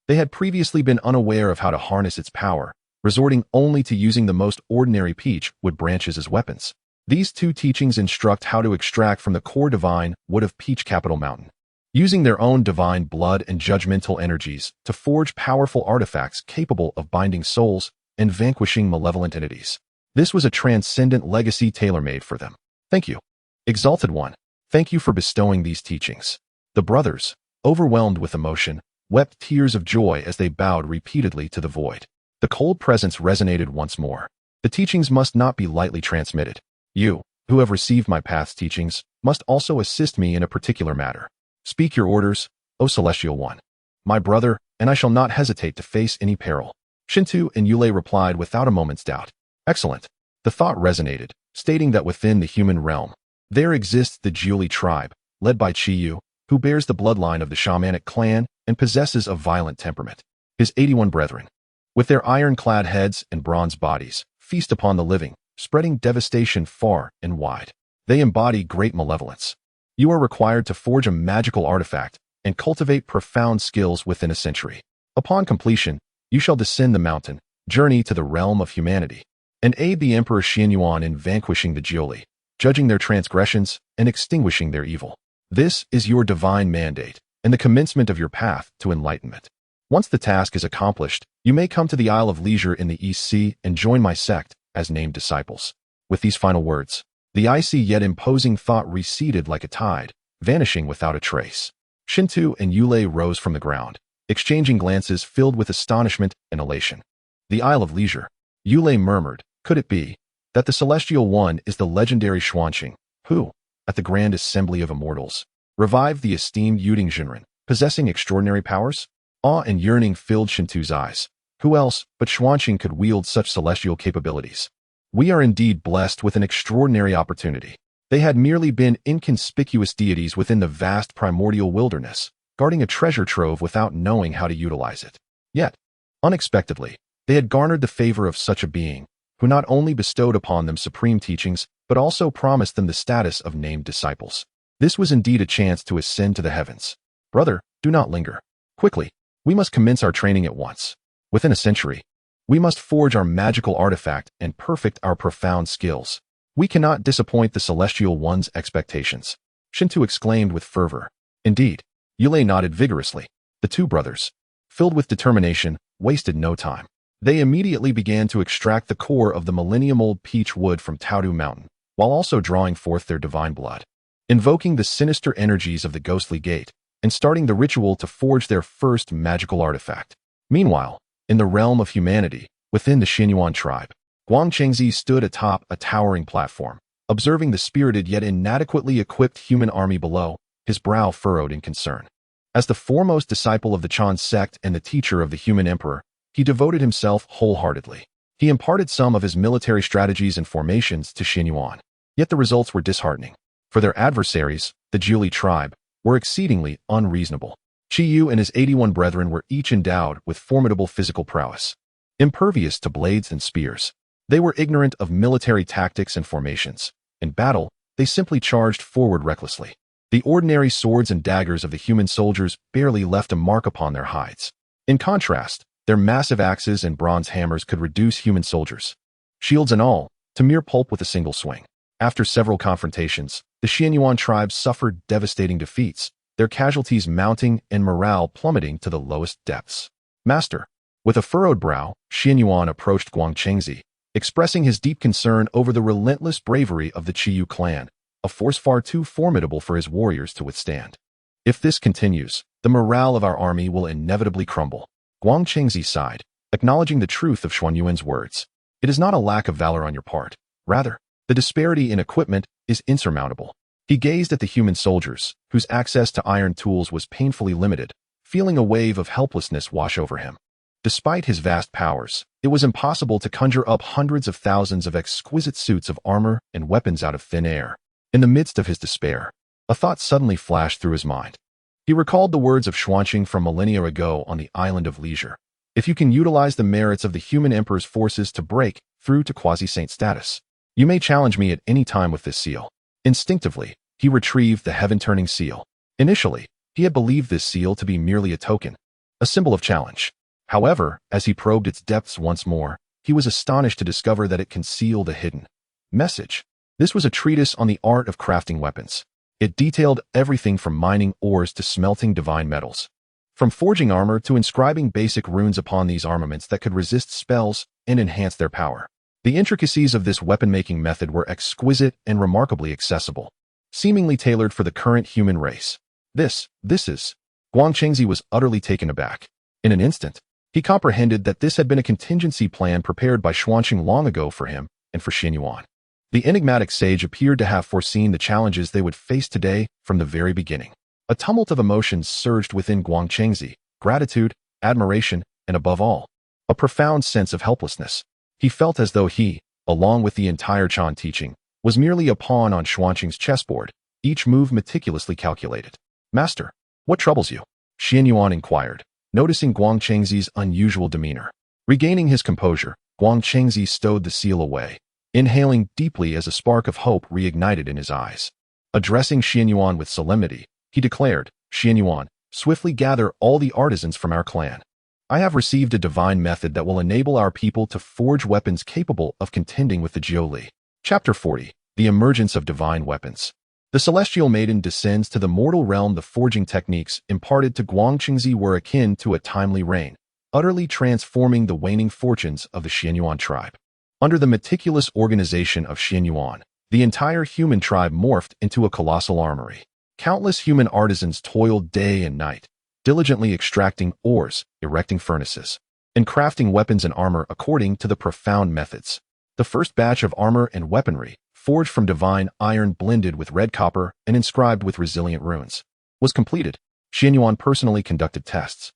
they had previously been unaware of how to harness its power, resorting only to using the most ordinary peach wood branches as weapons. These two teachings instruct how to extract from the core divine wood of Peach Capital Mountain, using their own divine blood and judgmental energies to forge powerful artifacts capable of binding souls and vanquishing malevolent entities. This was a transcendent legacy tailor-made for them. Thank you, Exalted One. Thank you for bestowing these teachings. The brothers, overwhelmed with emotion, wept tears of joy as they bowed repeatedly to the void. The cold presence resonated once more. The teachings must not be lightly transmitted. You, who have received my path's teachings, must also assist me in a particular matter. Speak your orders, O Celestial One. My brother, and I shall not hesitate to face any peril. Shintu and Yulei replied without a moment's doubt. Excellent. The thought resonated, stating that within the human realm, there exists the Jiuli tribe, led by Chiyu, who bears the bloodline of the shamanic clan and possesses a violent temperament. His 81 brethren, with their iron-clad heads and bronze bodies, feast upon the living, spreading devastation far and wide. They embody great malevolence. You are required to forge a magical artifact and cultivate profound skills within a century. Upon completion, you shall descend the mountain, journey to the realm of humanity, and aid the Emperor Xianyuan in vanquishing the Jiuli, judging their transgressions and extinguishing their evil. This is your divine mandate and the commencement of your path to enlightenment. Once the task is accomplished, you may come to the Isle of Leisure in the East Sea and join my sect as named disciples. With these final words, the icy yet imposing thought receded like a tide, vanishing without a trace. Shintu and Yulei rose from the ground, exchanging glances filled with astonishment and elation. The Isle of Leisure, Yulei murmured, could it be that the Celestial One is the legendary Xuanqing, who, at the Grand Assembly of Immortals, revived the esteemed Yuding Jinren, possessing extraordinary powers? Awe and yearning filled Shintu's eyes. Who else but Xuanqing could wield such celestial capabilities? We are indeed blessed with an extraordinary opportunity. They had merely been inconspicuous deities within the vast primordial wilderness, guarding a treasure trove without knowing how to utilize it. Yet, unexpectedly, they had garnered the favor of such a being, who not only bestowed upon them supreme teachings, but also promised them the status of named disciples. This was indeed a chance to ascend to the heavens. Brother, do not linger. Quickly, we must commence our training at once. Within a century, we must forge our magical artifact and perfect our profound skills. We cannot disappoint the Celestial One's expectations. Shintu exclaimed with fervor. Indeed, Yulei nodded vigorously. The two brothers, filled with determination, wasted no time. They immediately began to extract the core of the millennium-old peach wood from Taodu Mountain, while also drawing forth their divine blood, invoking the sinister energies of the ghostly gate, and starting the ritual to forge their first magical artifact. Meanwhile, in the realm of humanity, within the Xianyuan tribe, Guangchengzi stood atop a towering platform, observing the spirited yet inadequately equipped human army below, his brow furrowed in concern. As the foremost disciple of the Chan sect and the teacher of the human emperor, he devoted himself wholeheartedly. He imparted some of his military strategies and formations to Xianyuan. Yet the results were disheartening. For their adversaries, the Jiuli tribe, were exceedingly unreasonable. Chiyu and his 81 brethren were each endowed with formidable physical prowess. Impervious to blades and spears, they were ignorant of military tactics and formations. In battle, they simply charged forward recklessly. The ordinary swords and daggers of the human soldiers barely left a mark upon their hides. In contrast, their massive axes and bronze hammers could reduce human soldiers, shields and all, to mere pulp with a single swing. After several confrontations, the Xianyuan tribe suffered devastating defeats, their casualties mounting and morale plummeting to the lowest depths. Master. With a furrowed brow, Xianyuan approached Guangchengzi, expressing his deep concern over the relentless bravery of the Qiyu clan, a force far too formidable for his warriors to withstand. If this continues, the morale of our army will inevitably crumble. Guangchengzi sighed, acknowledging the truth of Xuanyuan's words. It is not a lack of valor on your part. Rather, the disparity in equipment is insurmountable. He gazed at the human soldiers, whose access to iron tools was painfully limited, feeling a wave of helplessness wash over him. Despite his vast powers, it was impossible to conjure up hundreds of thousands of exquisite suits of armor and weapons out of thin air. In the midst of his despair, a thought suddenly flashed through his mind. He recalled the words of Xuanqing from millennia ago on the island of leisure. If you can utilize the merits of the human emperor's forces to break through to quasi-saint status, you may challenge me at any time with this seal. Instinctively, he retrieved the heaven-turning seal. Initially, he had believed this seal to be merely a token, a symbol of challenge. However, as he probed its depths once more, he was astonished to discover that it concealed a hidden message. This was a treatise on the art of crafting weapons. It detailed everything from mining ores to smelting divine metals, from forging armor to inscribing basic runes upon these armaments that could resist spells and enhance their power. The intricacies of this weapon-making method were exquisite and remarkably accessible, seemingly tailored for the current human race. This is... Guangchengzi was utterly taken aback. In an instant, he comprehended that this had been a contingency plan prepared by Xuanqing long ago for him and for Xianyuan. The enigmatic sage appeared to have foreseen the challenges they would face today from the very beginning. A tumult of emotions surged within Guangchengzi: gratitude, admiration, and above all, a profound sense of helplessness. He felt as though he, along with the entire Chan teaching, was merely a pawn on Xuanqing's chessboard, each move meticulously calculated. Master, what troubles you? Xianyuan inquired, noticing Guangchengzi's unusual demeanor. Regaining his composure, Guangchengzi stowed the seal away, inhaling deeply as a spark of hope reignited in his eyes. Addressing Xianyuan with solemnity, he declared, Xianyuan, swiftly gather all the artisans from our clan. I have received a divine method that will enable our people to forge weapons capable of contending with the Jiuli. Chapter 40. The Emergence of Divine Weapons. The celestial maiden descends to the mortal realm. The forging techniques imparted to Guangchengzi were akin to a timely rain, utterly transforming the waning fortunes of the Xianyuan tribe. Under the meticulous organization of Xianyuan, the entire human tribe morphed into a colossal armory. Countless human artisans toiled day and night, diligently extracting ores, erecting furnaces, and crafting weapons and armor according to the profound methods. The first batch of armor and weaponry, forged from divine iron blended with red copper and inscribed with resilient runes, was completed. Xianyuan personally conducted tests,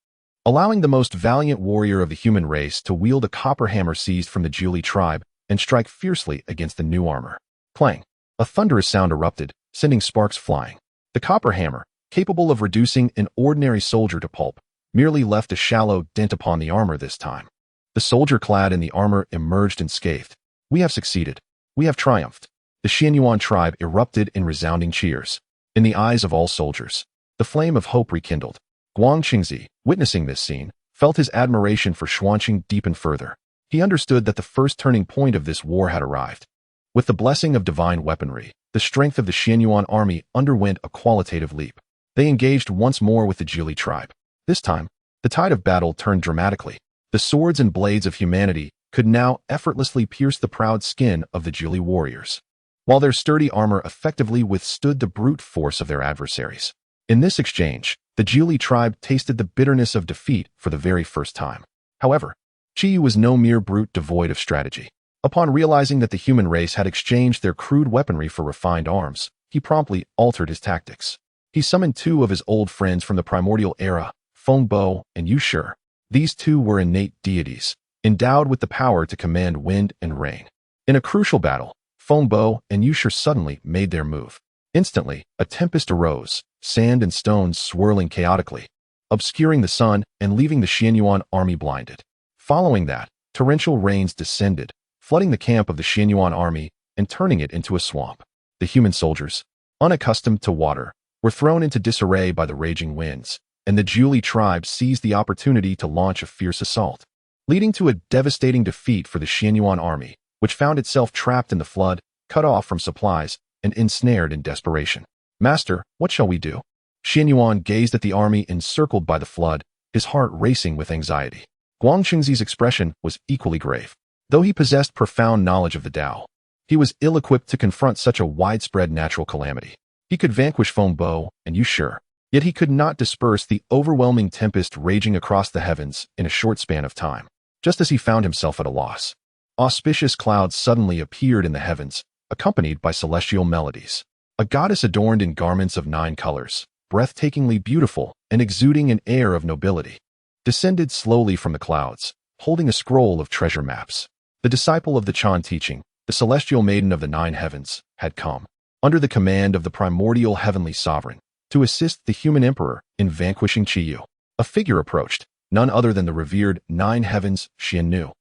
allowing the most valiant warrior of the human race to wield a copper hammer seized from the Jiuli tribe and strike fiercely against the new armor. Clang! A thunderous sound erupted, sending sparks flying. The copper hammer, capable of reducing an ordinary soldier to pulp, merely left a shallow dent upon the armor this time. The soldier clad in the armor emerged unscathed. We have succeeded. We have triumphed. The Xianyuan tribe erupted in resounding cheers. In the eyes of all soldiers, the flame of hope rekindled. Guangchengzi, witnessing this scene, felt his admiration for Xuanqing deepen further. He understood that the first turning point of this war had arrived. With the blessing of divine weaponry, the strength of the Xianyuan army underwent a qualitative leap. They engaged once more with the Jiuli tribe. This time, the tide of battle turned dramatically. The swords and blades of humanity could now effortlessly pierce the proud skin of the Jiuli warriors, while their sturdy armor effectively withstood the brute force of their adversaries. In this exchange, the Jiuli tribe tasted the bitterness of defeat for the very first time. However, Qiyu was no mere brute devoid of strategy. Upon realizing that the human race had exchanged their crude weaponry for refined arms, he promptly altered his tactics. He summoned two of his old friends from the primordial era, Fengbo and Yushi. These two were innate deities, endowed with the power to command wind and rain. In a crucial battle, Fengbo and Yushi suddenly made their move. Instantly, a tempest arose, sand and stones swirling chaotically, obscuring the sun and leaving the Xianyuan army blinded. Following that, torrential rains descended, flooding the camp of the Xianyuan army and turning it into a swamp. The human soldiers, unaccustomed to water, were thrown into disarray by the raging winds, and the Jiuli tribe seized the opportunity to launch a fierce assault, leading to a devastating defeat for the Xianyuan army, which found itself trapped in the flood, cut off from supplies, and ensnared in desperation. Master, what shall we do? Xian Yuan gazed at the army encircled by the flood, his heart racing with anxiety. Guang Qingzi's expression was equally grave. Though he possessed profound knowledge of the Dao, he was ill-equipped to confront such a widespread natural calamity. He could vanquish Feng Bo and Yu Shi, yet he could not disperse the overwhelming tempest raging across the heavens in a short span of time. Just as he found himself at a loss, auspicious clouds suddenly appeared in the heavens, accompanied by celestial melodies. A goddess adorned in garments of 9 colors, breathtakingly beautiful and exuding an air of nobility, descended slowly from the clouds, holding a scroll of treasure maps. The disciple of the Chan teaching, the celestial maiden of the 9 heavens, had come, under the command of the primordial heavenly sovereign, to assist the human emperor in vanquishing Qiyu. A figure approached, none other than the revered 9 heavens Xian Nu,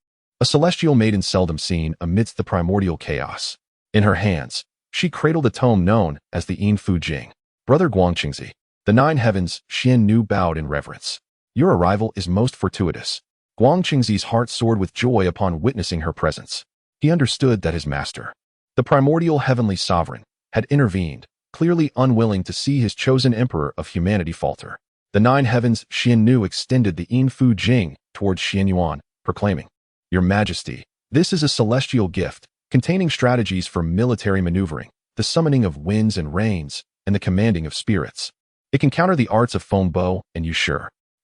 a celestial maiden seldom seen amidst the primordial chaos. In her hands, she cradled a tome known as the Yin Fu Jing. Brother Guangqingzi, the 9 heavens Xian Nu bowed in reverence. Your arrival is most fortuitous. Guangqingzi's heart soared with joy upon witnessing her presence. He understood that his master, the primordial heavenly sovereign, had intervened, clearly unwilling to see his chosen emperor of humanity falter. The 9 heavens Xian Nu extended the Yin Fu Jing towards Xian Yuan, proclaiming, Your Majesty, this is a celestial gift, containing strategies for military maneuvering, the summoning of winds and rains, and the commanding of spirits. It can counter the arts of Feng Bo and Yu Shi.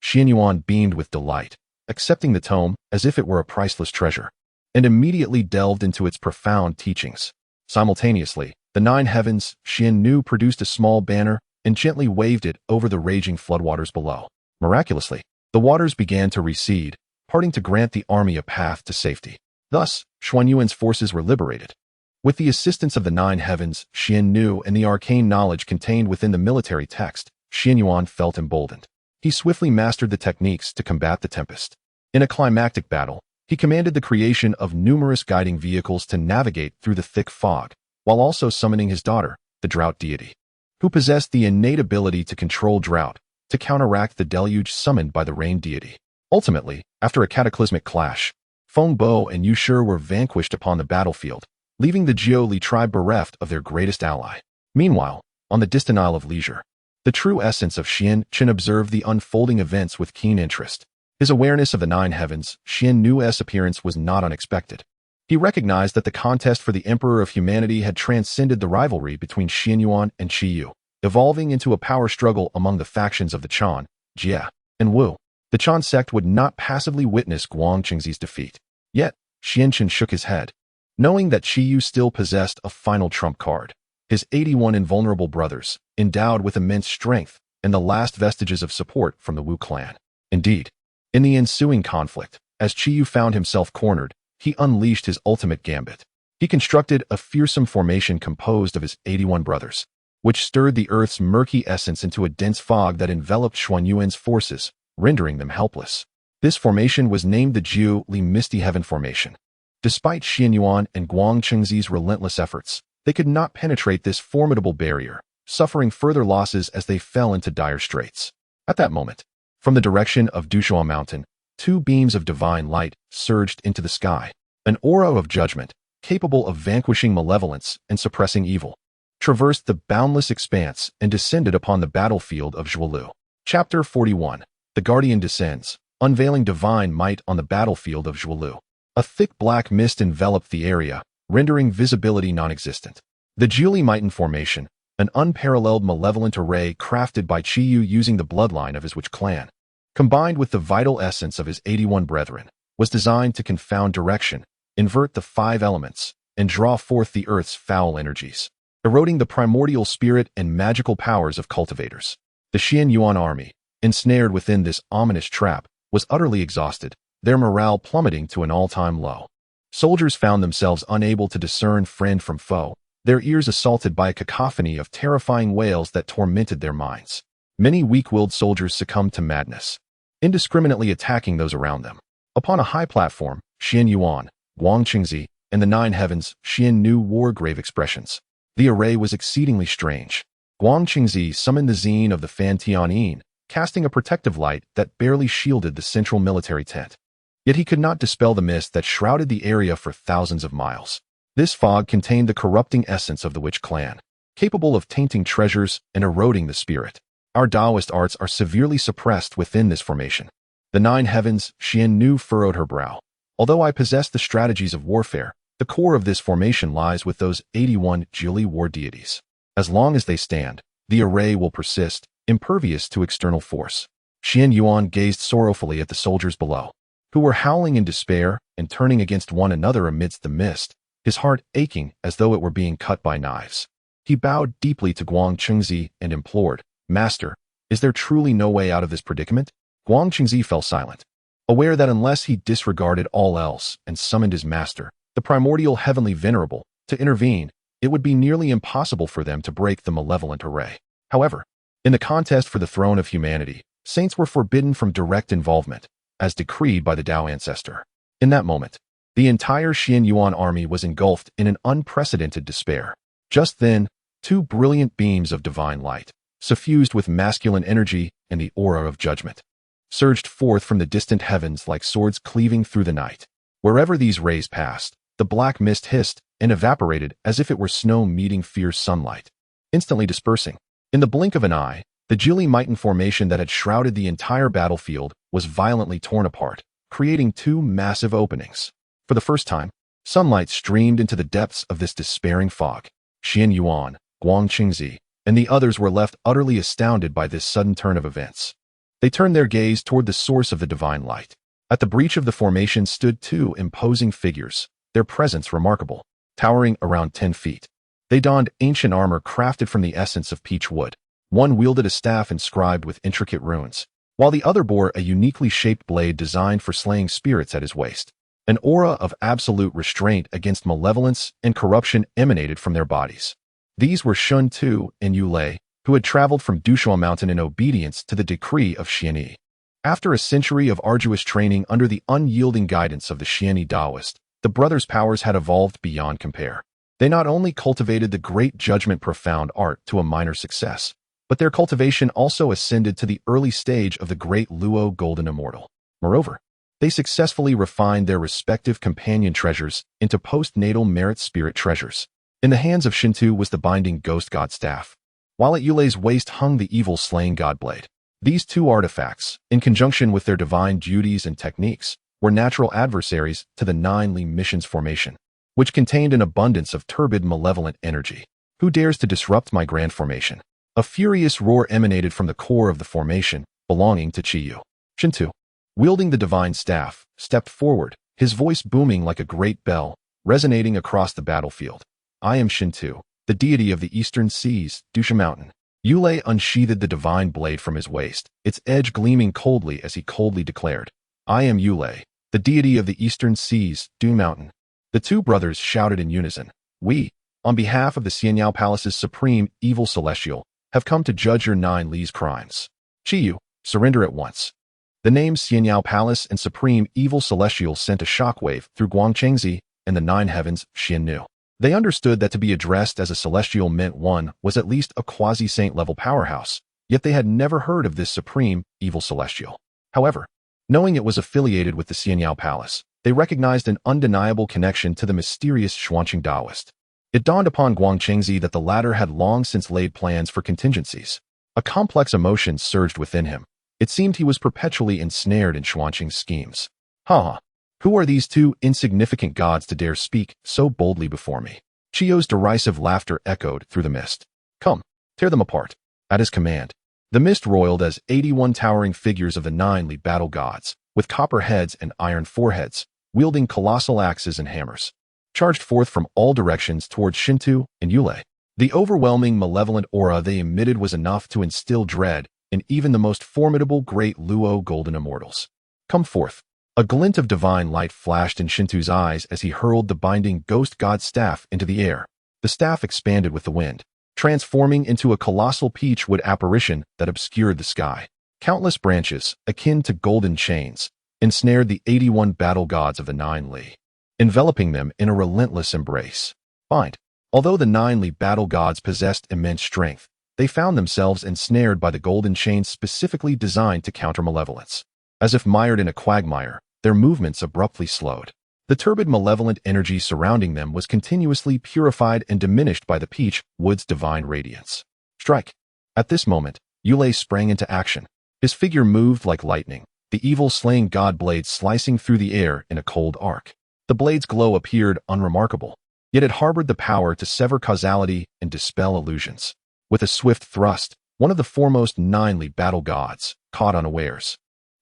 Xian Yuan beamed with delight, accepting the tome as if it were a priceless treasure, and immediately delved into its profound teachings. Simultaneously, the 9 heavens Xian Nu produced a small banner and gently waved it over the raging floodwaters below. Miraculously, the waters began to recede, parting to grant the army a path to safety. Thus, Xuanyuan's forces were liberated. With the assistance of the 9 heavens Xian Nu and the arcane knowledge contained within the military text, Xian Yuan felt emboldened. He swiftly mastered the techniques to combat the tempest. In a climactic battle, he commanded the creation of numerous guiding vehicles to navigate through the thick fog, while also summoning his daughter, the drought deity, who possessed the innate ability to control drought, to counteract the deluge summoned by the rain deity. Ultimately, after a cataclysmic clash, Feng Bo and Yu Shi were vanquished upon the battlefield, leaving the Jiu Li tribe bereft of their greatest ally. Meanwhile, on the distant Isle of Leisure, the true essence of Xian Chen observed the unfolding events with keen interest. His awareness of the 9 heavens Xian Nu's appearance was not unexpected. He recognized that the contest for the Emperor of Humanity had transcended the rivalry between Xian Yuan and Qiyu, evolving into a power struggle among the factions of the Chan, Jie, and Wu. The Chan sect would not passively witness Guang Qingzi's defeat. Yet, Xian Chen shook his head, knowing that Qiyu still possessed a final trump card. His 81 invulnerable brothers, endowed with immense strength, and the last vestiges of support from the Wu clan. Indeed, in the ensuing conflict, as Qiyu found himself cornered, he unleashed his ultimate gambit. He constructed a fearsome formation composed of his 81 brothers, which stirred the earth's murky essence into a dense fog that enveloped Xuanyuan's forces, rendering them helpless. This formation was named the Jiu Li Misty Heaven Formation. Despite Xian Yuan and Guang Qingzi's relentless efforts, they could not penetrate this formidable barrier, suffering further losses as they fell into dire straits. At that moment, from the direction of Dushuo Mountain, 2 beams of divine light surged into the sky. An aura of judgment, capable of vanquishing malevolence and suppressing evil, traversed the boundless expanse and descended upon the battlefield of Zhuolu. Chapter 41. The Guardian descends, unveiling divine might on the battlefield of Zhuolu. A thick black mist enveloped the area, rendering visibility non-existent. The Jiuli Mighten Formation, an unparalleled malevolent array crafted by Qiyu using the bloodline of his witch clan, combined with the vital essence of his 81 brethren, was designed to confound direction, invert the 5 elements, and draw forth the earth's foul energies, eroding the primordial spirit and magical powers of cultivators. The Xian Yuan army, ensnared within this ominous trap, was utterly exhausted, their morale plummeting to an all-time low. Soldiers found themselves unable to discern friend from foe, their ears assaulted by a cacophony of terrifying wails that tormented their minds. Many weak-willed soldiers succumbed to madness, indiscriminately attacking those around them. Upon a high platform, Xian Yuan, Guang Qingzi, and the 9 heavens Xian Nu wore grave expressions. The array was exceedingly strange. Guang Qingzi summoned the Zine of the Fan Tianyin, casting a protective light that barely shielded the central military tent. Yet he could not dispel the mist that shrouded the area for thousands of miles. This fog contained the corrupting essence of the witch clan, capable of tainting treasures and eroding the spirit. Our Daoist arts are severely suppressed within this formation. The 9 heavens, Xian Nu furrowed her brow. Although I possess the strategies of warfare, the core of this formation lies with those 81 Jili war deities. As long as they stand, the array will persist, impervious to external force. Xian Yuan gazed sorrowfully at the soldiers below, who were howling in despair and turning against one another amidst the mist, his heart aching as though it were being cut by knives. He bowed deeply to Guang Chengzi and implored, "Master, is there truly no way out of this predicament?" Guang Chengzi fell silent, aware that unless he disregarded all else and summoned his master, the primordial heavenly venerable, to intervene, it would be nearly impossible for them to break the malevolent array. However, in the contest for the throne of humanity, saints were forbidden from direct involvement, as decreed by the Dao ancestor. In that moment, the entire Xian Yuan army was engulfed in an unprecedented despair. Just then, 2 brilliant beams of divine light, suffused with masculine energy and the aura of judgment, surged forth from the distant heavens like swords cleaving through the night. Wherever these rays passed, the black mist hissed and evaporated as if it were snow meeting fierce sunlight, instantly dispersing. In the blink of an eye, the Jili Mighten formation that had shrouded the entire battlefield was violently torn apart, creating 2 massive openings. For the first time, sunlight streamed into the depths of this despairing fog. Xian Yuan, Guang Chengzi, and the others were left utterly astounded by this sudden turn of events. They turned their gaze toward the source of the divine light. At the breach of the formation stood 2 imposing figures, their presence remarkable, towering around 10 feet. They donned ancient armor crafted from the essence of peach wood. One wielded a staff inscribed with intricate runes, while the other bore a uniquely shaped blade designed for slaying spirits at his waist. An aura of absolute restraint against malevolence and corruption emanated from their bodies. These were Shun Tu and Yu Lei, who had traveled from Dushuo Mountain in obedience to the decree of Xianyi. After a century of arduous training under the unyielding guidance of the Xianyi Daoist, the brothers' powers had evolved beyond compare. They not only cultivated the great judgment profound art to a minor success, but their cultivation also ascended to the early stage of the great Luo Golden Immortal. Moreover, they successfully refined their respective companion treasures into postnatal merit spirit treasures. In the hands of Shintu was the binding ghost god staff, while at Yulei's waist hung the evil slaying god blade. These 2 artifacts, in conjunction with their divine duties and techniques, were natural adversaries to the 9 Li mission's formation, which contained an abundance of turbid malevolent energy. Who dares to disrupt my grand formation? A furious roar emanated from the core of the formation, belonging to Chiyu. Shintu, wielding the divine staff, stepped forward, his voice booming like a great bell, resonating across the battlefield. "I am Shintu, the deity of the eastern seas, Dusha Mountain." Yu Lei unsheathed the divine blade from his waist, its edge gleaming coldly as he coldly declared, "I am Yu Lei, the deity of the eastern seas, Du Mountain." The 2 brothers shouted in unison, "We, on behalf of the Zixiao Palace's supreme evil celestial, have come to judge your 9 Li's crimes. Chiyu, surrender at once." The names Zixiao Palace and Supreme Evil Celestial sent a shockwave through Guang Chengzi and the 9 heavens, Xian Nu. They understood that to be addressed as a celestial meant one was at least a quasi-saint level powerhouse, yet they had never heard of this Supreme Evil Celestial. However, knowing it was affiliated with the Zixiao Palace, they recognized an undeniable connection to the mysterious Xuanqing Daoist. It dawned upon Guang Chengzi that the latter had long since laid plans for contingencies. A complex emotion surged within him. It seemed he was perpetually ensnared in Xuanqing's schemes. "Ha! Who are these 2 insignificant gods to dare speak so boldly before me?" Chiyu's derisive laughter echoed through the mist. "Come, tear them apart." At his command, the mist roiled as 81 towering figures of the 9 Li battle gods, with copper heads and iron foreheads, wielding colossal axes and hammers, charged forth from all directions towards Shintu and Yu Lei. The overwhelming malevolent aura they emitted was enough to instill dread in even the most formidable great Luo Golden Immortals. "Come forth." A glint of divine light flashed in Shintu's eyes as he hurled the binding ghost god staff into the air. The staff expanded with the wind, transforming into a colossal peachwood apparition that obscured the sky. Countless branches, akin to golden chains, ensnared the 81 battle gods of the 9 Li, enveloping them in a relentless embrace. Bind. Although the 9 Li battle gods possessed immense strength, they found themselves ensnared by the golden chains specifically designed to counter malevolence. As if mired in a quagmire, their movements abruptly slowed. The turbid malevolent energy surrounding them was continuously purified and diminished by the peach wood's divine radiance. Strike! At this moment, Yulei sprang into action. His figure moved like lightning, the evil-slaying god blade slicing through the air in a cold arc. The blade's glow appeared unremarkable, yet it harbored the power to sever causality and dispel illusions. With a swift thrust, one of the foremost ninely battle gods, caught unawares,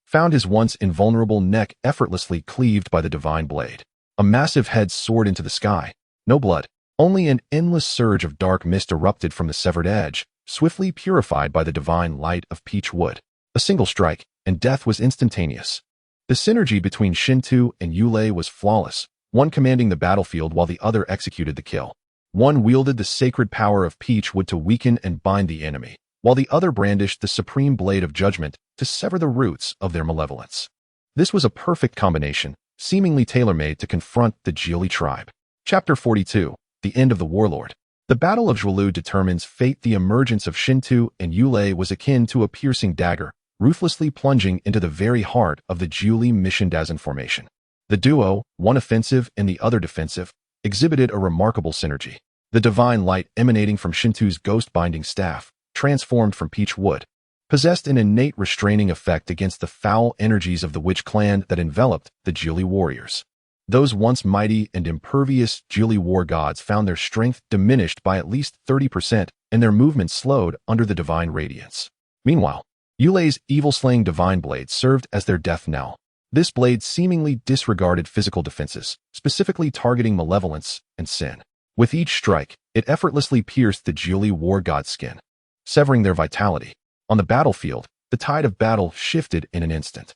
found his once invulnerable neck effortlessly cleaved by the divine blade. A massive head soared into the sky. No blood, only an endless surge of dark mist erupted from the severed edge, swiftly purified by the divine light of peach wood. A single strike, and death was instantaneous. The synergy between Sainthood and Yulei was flawless, one commanding the battlefield while the other executed the kill. One wielded the sacred power of peach wood to weaken and bind the enemy, while the other brandished the supreme blade of judgment to sever the roots of their malevolence. This was a perfect combination, seemingly tailor-made to confront the Jiuli tribe. Chapter 42. The End of the Warlord. The Battle of Zhuolu determines fate. The emergence of Sainthood and Yulei was akin to a piercing dagger, ruthlessly plunging into the very heart of the Jiuli Mission formation. The duo, one offensive and the other defensive, exhibited a remarkable synergy. The divine light emanating from Sainthood's ghost-binding staff, transformed from peach wood, possessed an innate restraining effect against the foul energies of the witch clan that enveloped the Jiuli warriors. Those once mighty and impervious Jiuli war gods found their strength diminished by at least 30% and their movement slowed under the divine radiance. Meanwhile, Yulei's evil-slaying divine blade served as their death knell. This blade seemingly disregarded physical defenses, specifically targeting malevolence and sin. With each strike, it effortlessly pierced the Jiuli war god's skin, severing their vitality. On the battlefield, the tide of battle shifted in an instant.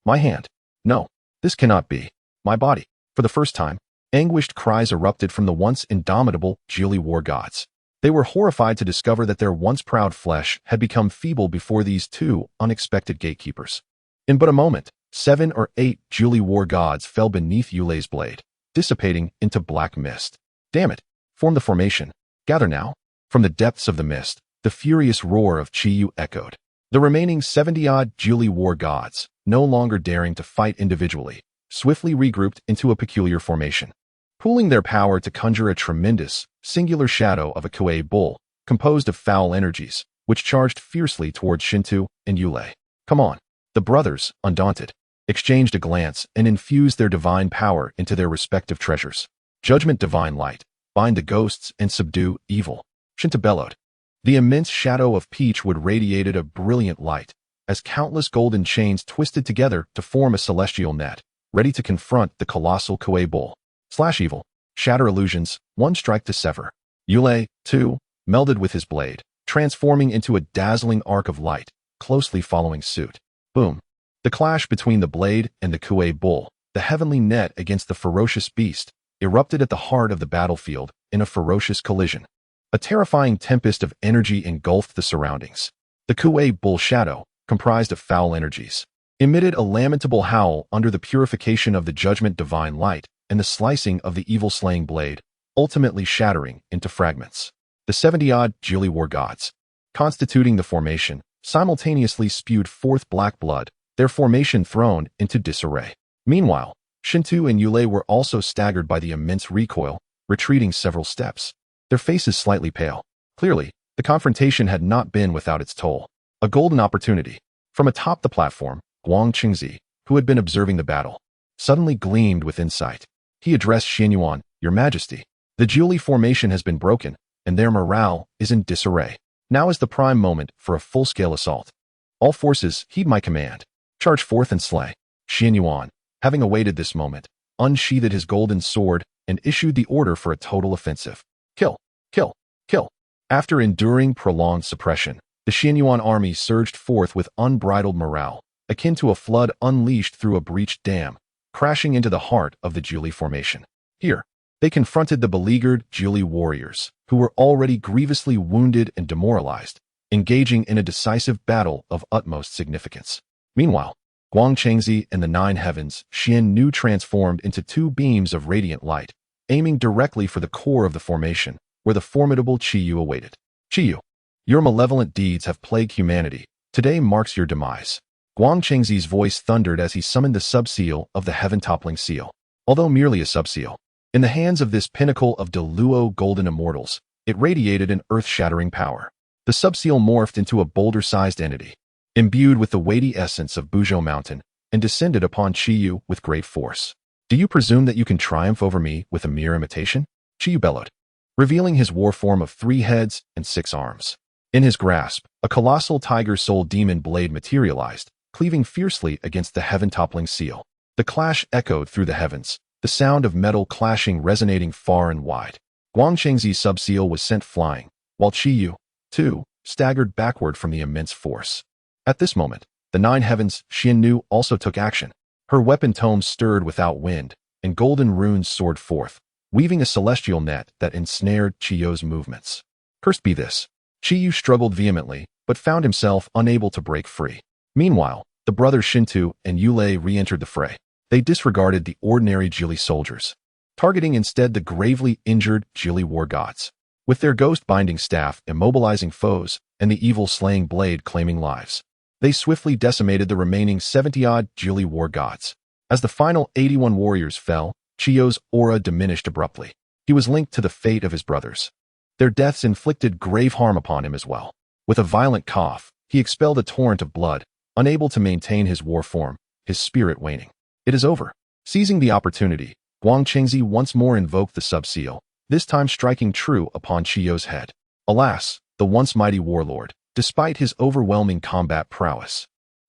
My hand. No, this cannot be. My body. For the first time, anguished cries erupted from the once indomitable Jiuli war gods. They were horrified to discover that their once proud flesh had become feeble before these two unexpected gatekeepers. In but a moment, 7 or 8 Jiuli war gods fell beneath Yulei's blade, dissipating into black mist. Damn it! Form the formation. Gather now. From the depths of the mist, the furious roar of Chiyu echoed. The remaining 70-odd Jiuli war gods, no longer daring to fight individually, swiftly regrouped into a peculiar formation, pooling their power to conjure a tremendous, singular shadow of a Kuei bull, composed of foul energies, which charged fiercely towards Sainthood and Yulei. Come on. The brothers, undaunted, exchanged a glance and infused their divine power into their respective treasures. Judgment, divine light, bind the ghosts and subdue evil. Sainthood bellowed. The immense shadow of peach wood radiated a brilliant light, as countless golden chains twisted together to form a celestial net, ready to confront the colossal Kuei bull. Slash evil, shatter illusions, one strike to sever. Yulei, too, melded with his blade, transforming into a dazzling arc of light, closely following suit. Boom. The clash between the blade and the Kuei bull, the heavenly net against the ferocious beast, erupted at the heart of the battlefield in a ferocious collision. A terrifying tempest of energy engulfed the surroundings. The Kuei bull shadow, comprised of foul energies, emitted a lamentable howl under the purification of the judgment divine light and the slicing of the evil-slaying blade, ultimately shattering into fragments. The 70-odd Jiuli war gods, constituting the formation, simultaneously spewed forth black blood, their formation thrown into disarray. Meanwhile, Sainthood and Yulei were also staggered by the immense recoil, retreating several steps, their faces slightly pale. Clearly, the confrontation had not been without its toll. A golden opportunity. From atop the platform, Guang Qingzi, who had been observing the battle, suddenly gleamed with insight. He addressed Xianyuan, Your Majesty. The Jiuli formation has been broken, and their morale is in disarray. Now is the prime moment for a full-scale assault. All forces, heed my command. Charge forth and slay. Xianyuan, having awaited this moment, unsheathed his golden sword and issued the order for a total offensive. Kill, kill, kill. After enduring prolonged suppression, the Xianyuan army surged forth with unbridled morale, akin to a flood unleashed through a breached dam, crashing into the heart of the Jiuli formation. Here, they confronted the beleaguered Jiuli warriors, who were already grievously wounded and demoralized, engaging in a decisive battle of utmost significance. Meanwhile, Guang Qingzi and the 9 heavens, Xian Nu transformed into 2 beams of radiant light, aiming directly for the core of the formation, where the formidable Chiyu awaited. Chiyu, your malevolent deeds have plagued humanity. Today marks your demise. Guang Qingzi's voice thundered as he summoned the sub-seal of the heaven-toppling seal. Although merely a sub-seal, in the hands of this pinnacle of Deluo golden immortals, it radiated an earth-shattering power. The subseal morphed into a boulder-sized entity, imbued with the weighty essence of Buzhou Mountain, and descended upon Qiyu with great force. Do you presume that you can triumph over me with a mere imitation? Qiyu bellowed, revealing his war form of 3 heads and 6 arms. In his grasp, a colossal tiger soul demon blade materialized, cleaving fiercely against the heaven-toppling seal. The clash echoed through the heavens, the sound of metal clashing resonating far and wide. Guangchengzi's subseal was sent flying, while Qiyu, too, staggered backward from the immense force. At this moment, the 9 heavens, Xiannu, also took action. Her weapon tomes stirred without wind, and golden runes soared forth, weaving a celestial net that ensnared Qiyu's movements. Cursed be this! Qiyu struggled vehemently, but found himself unable to break free. Meanwhile, the brothers Shintu and Yulei re-entered the fray. They disregarded the ordinary Jili soldiers, targeting instead the gravely injured Jili war gods. With their ghost-binding staff immobilizing foes and the evil-slaying blade claiming lives, they swiftly decimated the remaining 70-odd Jili war gods. As the final 81 warriors fell, Qiyu's aura diminished abruptly. He was linked to the fate of his brothers. Their deaths inflicted grave harm upon him as well. With a violent cough, he expelled a torrent of blood, unable to maintain his war form, his spirit waning. It is over. Seizing the opportunity, Guangchengzi once more invoked the subseal, this time striking true upon Qiyu's head. Alas, the once mighty warlord, despite his overwhelming combat prowess,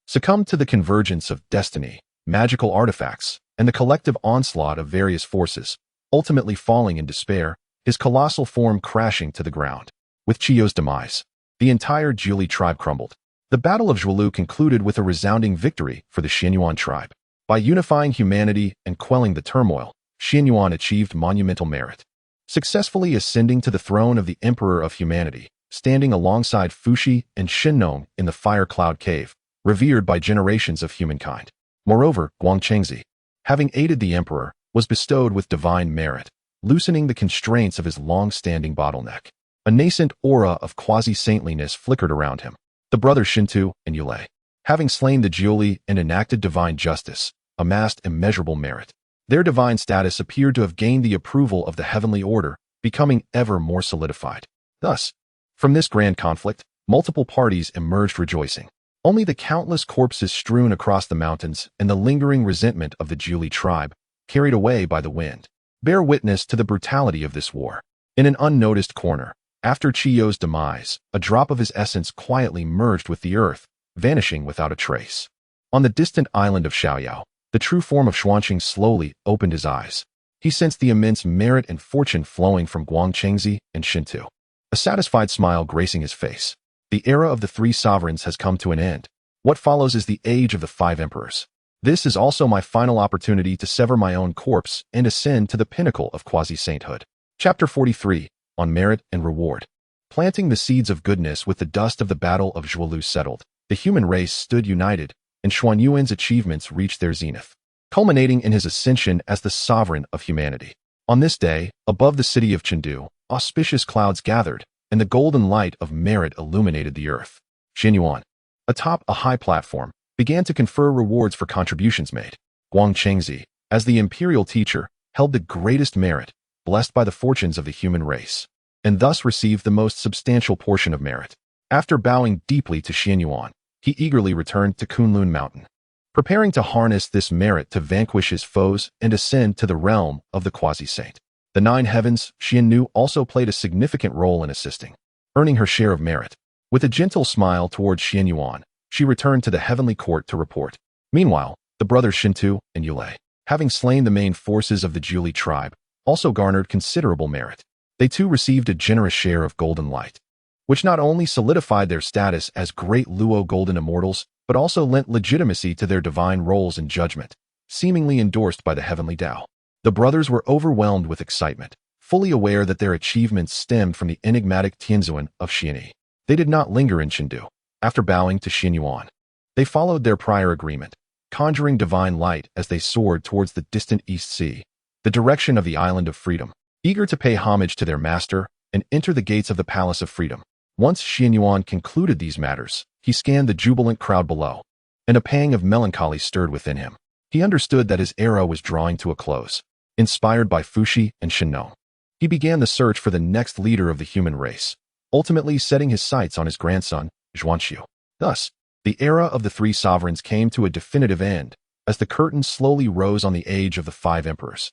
succumbed to the convergence of destiny, magical artifacts, and the collective onslaught of various forces, ultimately falling in despair, his colossal form crashing to the ground. With Qiyu's demise, the entire Jili tribe crumbled. The Battle of Zhuolu concluded with a resounding victory for the Xianyuan tribe. By unifying humanity and quelling the turmoil, Xianyuan achieved monumental merit, successfully ascending to the throne of the Emperor of Humanity, standing alongside Fuxi and Shinnong in the Fire Cloud Cave, revered by generations of humankind. Moreover, Guangchengzi, having aided the Emperor, was bestowed with divine merit, loosening the constraints of his long-standing bottleneck. A nascent aura of quasi-saintliness flickered around him. The brothers Shintu and Yulei, having slain the Jiuli and enacted divine justice, amassed immeasurable merit. Their divine status appeared to have gained the approval of the heavenly order, becoming ever more solidified. Thus, from this grand conflict, multiple parties emerged rejoicing. Only the countless corpses strewn across the mountains and the lingering resentment of the Jiuli tribe, carried away by the wind, bear witness to the brutality of this war. In an unnoticed corner, after Qiyu's demise, a drop of his essence quietly merged with the earth, vanishing without a trace. On the distant island of Xiaoyao, the true form of Xuanqing slowly opened his eyes. He sensed the immense merit and fortune flowing from Guangchengzi and Shintu. A satisfied smile gracing his face. The era of the 3 sovereigns has come to an end. What follows is the age of the 5 emperors. This is also my final opportunity to sever my own corpse and ascend to the pinnacle of quasi-sainthood. Chapter 43, on Merit and Reward. Planting the seeds of goodness with the dust of the Battle of Zhuolu settled, the human race stood united, and Xuanyuan's achievements reached their zenith, culminating in his ascension as the sovereign of humanity. On this day, above the city of Chengdu, auspicious clouds gathered, and the golden light of merit illuminated the earth. Xianyuan, atop a high platform, began to confer rewards for contributions made. Guangchengzi, as the imperial teacher, held the greatest merit, blessed by the fortunes of the human race, and thus received the most substantial portion of merit. After bowing deeply to Xianyuan, he eagerly returned to Kunlun Mountain, preparing to harness this merit to vanquish his foes and ascend to the realm of the quasi-saint. The 9 heavens, Xiannu also played a significant role in assisting, earning her share of merit. With a gentle smile towards Xianyuan, she returned to the heavenly court to report. Meanwhile, the brothers Shintu and Yulei, having slain the main forces of the Jiuli tribe, also garnered considerable merit. They too received a generous share of golden light, which not only solidified their status as great Luo golden immortals, but also lent legitimacy to their divine roles in judgment, seemingly endorsed by the Heavenly Dao. The brothers were overwhelmed with excitement, fully aware that their achievements stemmed from the enigmatic Tianzuan of Xianyi. They did not linger in Chengdu. After bowing to Xianyuan, they followed their prior agreement, conjuring divine light as they soared towards the distant East Sea, the direction of the Island of Freedom, eager to pay homage to their master and enter the gates of the Palace of Freedom. Once Xianyuan concluded these matters, he scanned the jubilant crowd below, and a pang of melancholy stirred within him. He understood that his era was drawing to a close. Inspired by Fuxi and Shinnong, he began the search for the next leader of the human race, ultimately setting his sights on his grandson, Zhuanxiu. Thus, the era of the three sovereigns came to a definitive end, as the curtain slowly rose on the age of the five emperors.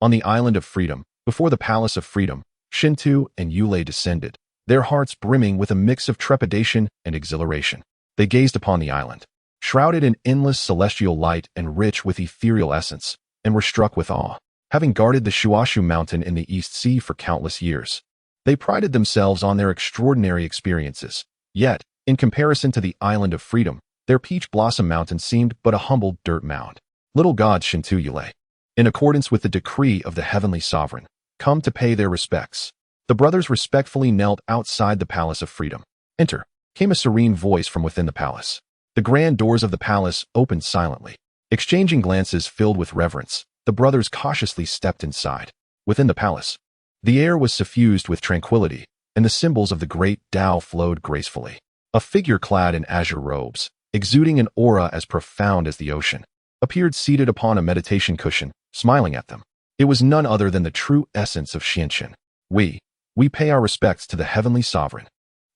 On the island of freedom, before the palace of freedom, Sainthood and Yulei descended, their hearts brimming with a mix of trepidation and exhilaration. They gazed upon the island, shrouded in endless celestial light and rich with ethereal essence, and were struck with awe. Having guarded the Shuashu mountain in the East Sea for countless years, they prided themselves on their extraordinary experiences. Yet, in comparison to the island of freedom, their peach blossom mountain seemed but a humble dirt mound. Little gods Sainthood Yulei, in accordance with the decree of the heavenly sovereign, come to pay their respects. The brothers respectfully knelt outside the palace of freedom. Enter, came a serene voice from within the palace. The grand doors of the palace opened silently. Exchanging glances filled with reverence, the brothers cautiously stepped inside. Within the palace, the air was suffused with tranquility, and the symbols of the great Dao flowed gracefully. A figure clad in azure robes, exuding an aura as profound as the ocean, appeared seated upon a meditation cushion, smiling at them. It was none other than the true essence of Xianchen. We pay our respects to the heavenly sovereign.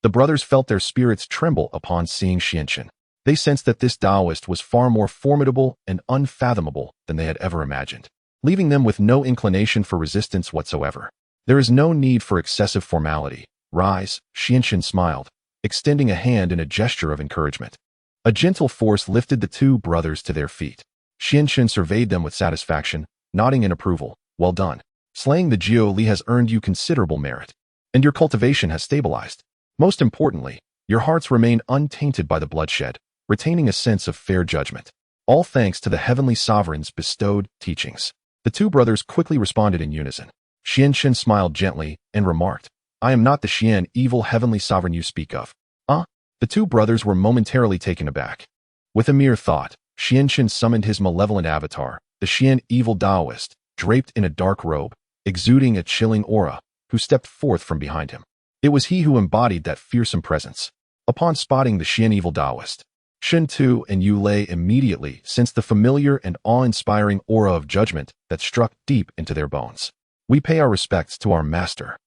The brothers felt their spirits tremble upon seeing Xianchen. They sensed that this Daoist was far more formidable and unfathomable than they had ever imagined, leaving them with no inclination for resistance whatsoever. There is no need for excessive formality. Rise, Xianchen smiled, extending a hand in a gesture of encouragement. A gentle force lifted the two brothers to their feet. Xianchen surveyed them with satisfaction, nodding in approval. Well done. Slaying the Jiu Li has earned you considerable merit, and your cultivation has stabilized. Most importantly, your hearts remain untainted by the bloodshed, retaining a sense of fair judgment. All thanks to the heavenly sovereign's bestowed teachings. The two brothers quickly responded in unison. Xianchen smiled gently and remarked, I am not the Xian evil heavenly sovereign you speak of. The two brothers were momentarily taken aback. With a mere thought, Xianchen summoned his malevolent avatar, the Xian evil Daoist, draped in a dark robe, exuding a chilling aura, who stepped forth from behind him. It was he who embodied that fearsome presence. Upon spotting the Xian evil Daoist, Sainthood and Yulei immediately sensed the familiar and awe-inspiring aura of judgment that struck deep into their bones. We pay our respects to our master.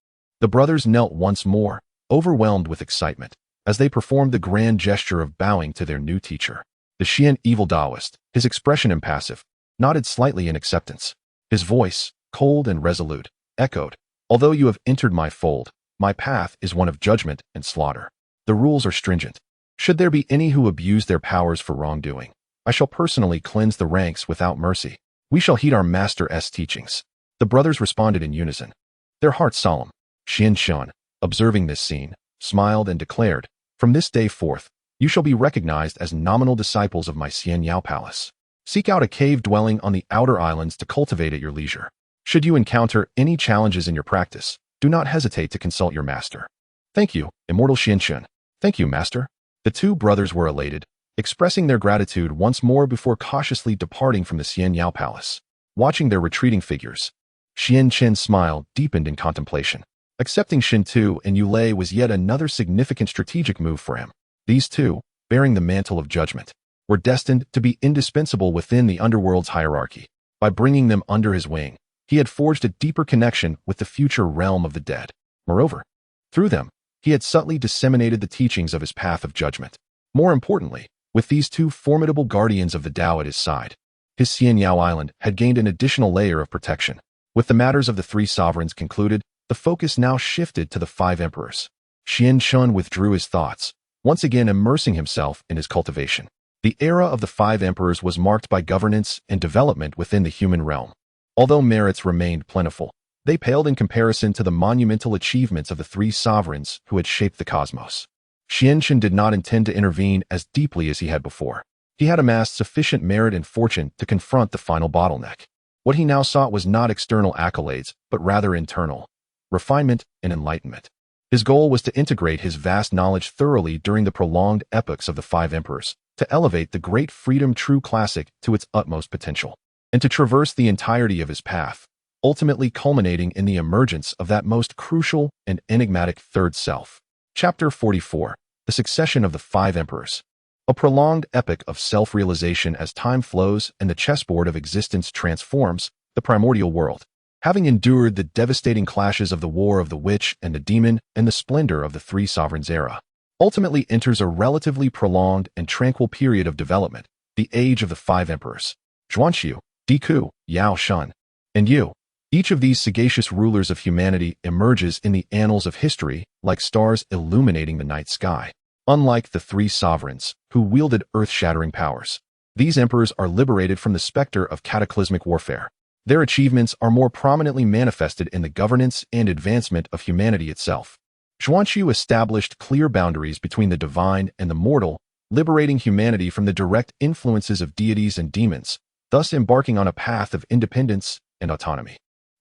The brothers knelt once more, overwhelmed with excitement, as they performed the grand gesture of bowing to their new teacher. The Xian evil Daoist, his expression impassive, nodded slightly in acceptance. His voice, cold and resolute, echoed, Although you have entered my fold, my path is one of judgment and slaughter. The rules are stringent. Should there be any who abuse their powers for wrongdoing, I shall personally cleanse the ranks without mercy. We shall heed our master's teachings. The brothers responded in unison, their hearts solemn. Xianchen, observing this scene, smiled and declared, From this day forth, you shall be recognized as nominal disciples of my Zixiao Palace. Seek out a cave dwelling on the outer islands to cultivate at your leisure. Should you encounter any challenges in your practice, do not hesitate to consult your master. Thank you, immortal Xianchen. Thank you, master. The two brothers were elated, expressing their gratitude once more before cautiously departing from the Zixiao Palace. Watching their retreating figures, Xianchen smile deepened in contemplation. Accepting Sainthood and Yulei was yet another significant strategic move for him. These two, bearing the mantle of judgment, were destined to be indispensable within the underworld's hierarchy. By bringing them under his wing, he had forged a deeper connection with the future realm of the dead. Moreover, through them, he had subtly disseminated the teachings of his path of judgment. More importantly, with these two formidable guardians of the Dao at his side, his Zixiao Island had gained an additional layer of protection. With the matters of the three sovereigns concluded, the focus now shifted to the five emperors. Xianchen withdrew his thoughts, once again immersing himself in his cultivation. The era of the five emperors was marked by governance and development within the human realm. Although merits remained plentiful, they paled in comparison to the monumental achievements of the three sovereigns who had shaped the cosmos. Xianchen did not intend to intervene as deeply as he had before. He had amassed sufficient merit and fortune to confront the final bottleneck. What he now sought was not external accolades, but rather internal refinement and enlightenment. His goal was to integrate his vast knowledge thoroughly during the prolonged epochs of the five emperors, to elevate the great Freedom True Classic to its utmost potential, and to traverse the entirety of his path, ultimately culminating in the emergence of that most crucial and enigmatic third self. Chapter 44. The Succession of the Five Emperors. A prolonged epic of self-realization as time flows and the chessboard of existence transforms, the primordial world Having endured the devastating clashes of the War of the Witch and the Demon and the splendor of the Three Sovereigns era, ultimately enters a relatively prolonged and tranquil period of development, the Age of the Five Emperors, Zhuanqiu, Diku, Yao Shun, and Yu. Each of these sagacious rulers of humanity emerges in the annals of history like stars illuminating the night sky. Unlike the Three Sovereigns, who wielded earth-shattering powers, these emperors are liberated from the specter of cataclysmic warfare. Their achievements are more prominently manifested in the governance and advancement of humanity itself. Zhuanqiu established clear boundaries between the divine and the mortal, liberating humanity from the direct influences of deities and demons, thus embarking on a path of independence and autonomy.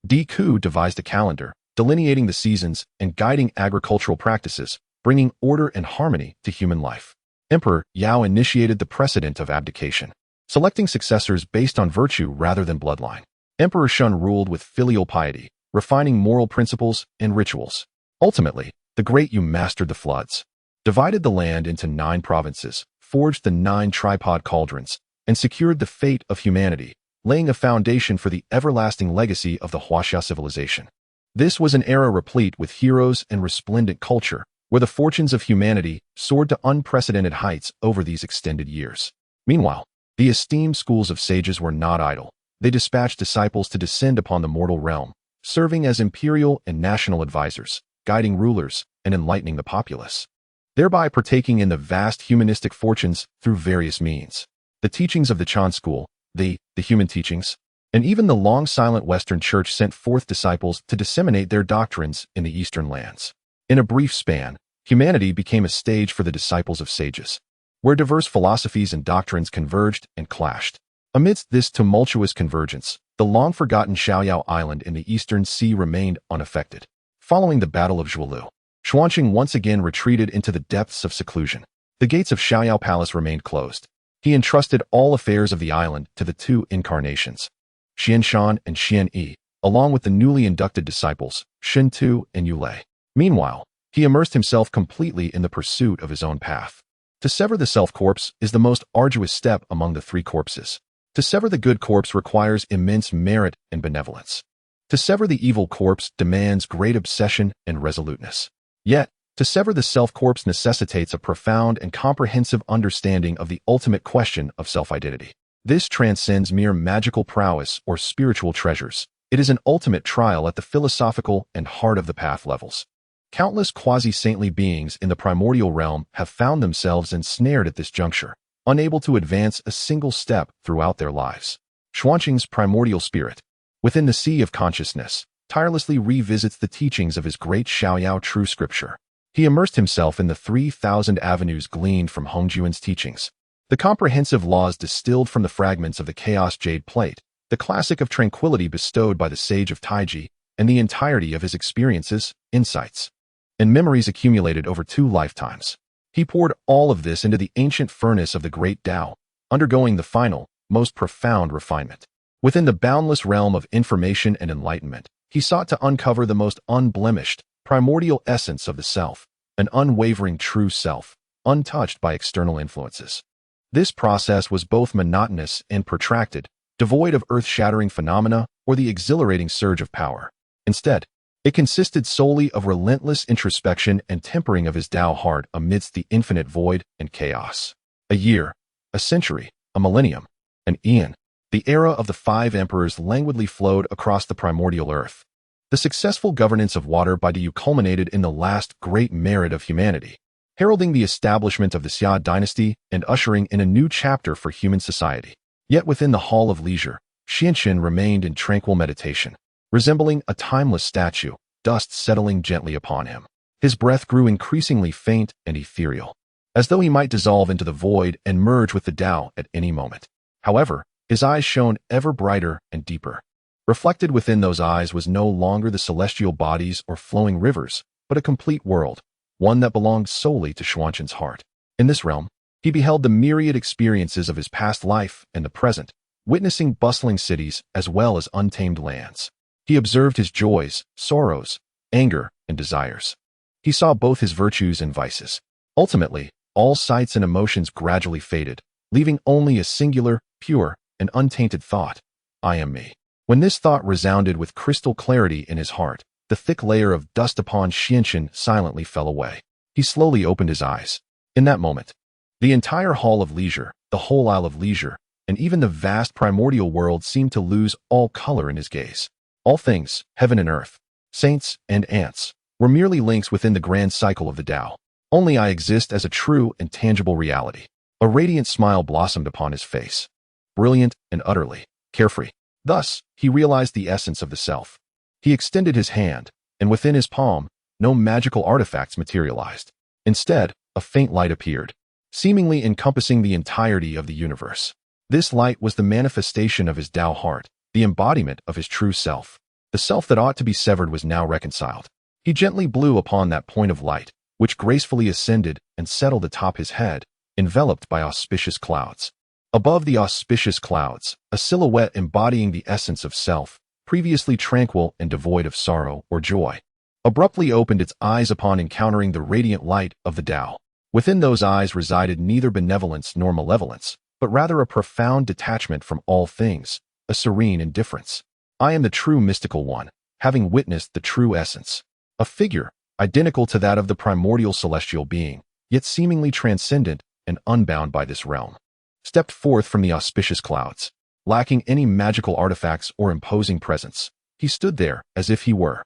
Diku devised a calendar, delineating the seasons and guiding agricultural practices, bringing order and harmony to human life. Emperor Yao initiated the precedent of abdication, selecting successors based on virtue rather than bloodline. Emperor Shun ruled with filial piety, refining moral principles and rituals. Ultimately, the Great Yu mastered the floods, divided the land into 9 provinces, forged the 9 tripod cauldrons, and secured the fate of humanity, laying a foundation for the everlasting legacy of the Huaxia civilization. This was an era replete with heroes and resplendent culture, where the fortunes of humanity soared to unprecedented heights over these extended years. Meanwhile, the esteemed schools of sages were not idle. They dispatched disciples to descend upon the mortal realm, serving as imperial and national advisors, guiding rulers, and enlightening the populace, thereby partaking in the vast humanistic fortunes through various means. The teachings of the Chan school, the human teachings, and even the long-silent Western Church sent forth disciples to disseminate their doctrines in the Eastern lands. In a brief span, humanity became a stage for the disciples of sages, where diverse philosophies and doctrines converged and clashed. Amidst this tumultuous convergence, the long-forgotten Xiaoyao Island in the Eastern Sea remained unaffected. Following the Battle of Zhuolu, Xuanqing once again retreated into the depths of seclusion. The gates of Xiaoyao Palace remained closed. He entrusted all affairs of the island to the 2 incarnations, Xianshan and Xianyi, along with the newly inducted disciples, Shintu and Yulei. Meanwhile, he immersed himself completely in the pursuit of his own path. To sever the self-corpse is the most arduous step among the 3 corpses. To sever the good corpse requires immense merit and benevolence. To sever the evil corpse demands great obsession and resoluteness. Yet, to sever the self-corpse necessitates a profound and comprehensive understanding of the ultimate question of self-identity. This transcends mere magical prowess or spiritual treasures. It is an ultimate trial at the philosophical and heart-of-the-path levels. Countless quasi-saintly beings in the primordial realm have found themselves ensnared at this juncture, unable to advance a single step throughout their lives. Xuanqing's primordial spirit, within the sea of consciousness, tirelessly revisits the teachings of his great Xiaoyao true scripture. He immersed himself in the 3,000 avenues gleaned from Hongjun's teachings, the comprehensive laws distilled from the fragments of the Chaos Jade Plate, the classic of tranquility bestowed by the sage of Taiji, and the entirety of his experiences, insights, and memories accumulated over 2 lifetimes. He poured all of this into the ancient furnace of the great Dao, undergoing the final, most profound refinement. Within the boundless realm of information and enlightenment, he sought to uncover the most unblemished, primordial essence of the self, an unwavering true self, untouched by external influences. This process was both monotonous and protracted, devoid of earth-shattering phenomena or the exhilarating surge of power. Instead, it consisted solely of relentless introspection and tempering of his Dao heart amidst the infinite void and chaos. A year, a century, a millennium, an eon, the era of the 5 emperors languidly flowed across the primordial earth. The successful governance of water by Dao culminated in the last great merit of humanity, heralding the establishment of the Xia dynasty and ushering in a new chapter for human society. Yet within the Hall of Leisure, Xianqin remained in tranquil meditation, resembling a timeless statue, dust settling gently upon him. His breath grew increasingly faint and ethereal, as though he might dissolve into the void and merge with the Dao at any moment. However, his eyes shone ever brighter and deeper. Reflected within those eyes was no longer the celestial bodies or flowing rivers, but a complete world, one that belonged solely to Xuanqin's heart. In this realm, he beheld the myriad experiences of his past life and the present, witnessing bustling cities as well as untamed lands. He observed his joys, sorrows, anger, and desires. He saw both his virtues and vices. Ultimately, all sights and emotions gradually faded, leaving only a singular, pure, and untainted thought: I am me. When this thought resounded with crystal clarity in his heart, the thick layer of dust upon Xianchen silently fell away. He slowly opened his eyes. In that moment, the entire Hall of Leisure, the whole Isle of Leisure, and even the vast primordial world seemed to lose all color in his gaze. All things, heaven and earth, saints and ants, were merely links within the grand cycle of the Tao. Only I exist as a true and tangible reality. A radiant smile blossomed upon his face. Brilliant and utterly carefree. Thus, he realized the essence of the self. He extended his hand, and within his palm, no magical artifacts materialized. Instead, a faint light appeared, seemingly encompassing the entirety of the universe. This light was the manifestation of his Tao heart, the embodiment of his true self. The self that ought to be severed was now reconciled. He gently blew upon that point of light, which gracefully ascended and settled atop his head, enveloped by auspicious clouds. Above the auspicious clouds, a silhouette embodying the essence of self, previously tranquil and devoid of sorrow or joy, abruptly opened its eyes upon encountering the radiant light of the Tao. Within those eyes resided neither benevolence nor malevolence, but rather a profound detachment from all things, a serene indifference. I am the true mystical one, having witnessed the true essence. A figure, identical to that of the primordial celestial being, yet seemingly transcendent and unbound by this realm, stepped forth from the auspicious clouds. Lacking any magical artifacts or imposing presence, he stood there as if he were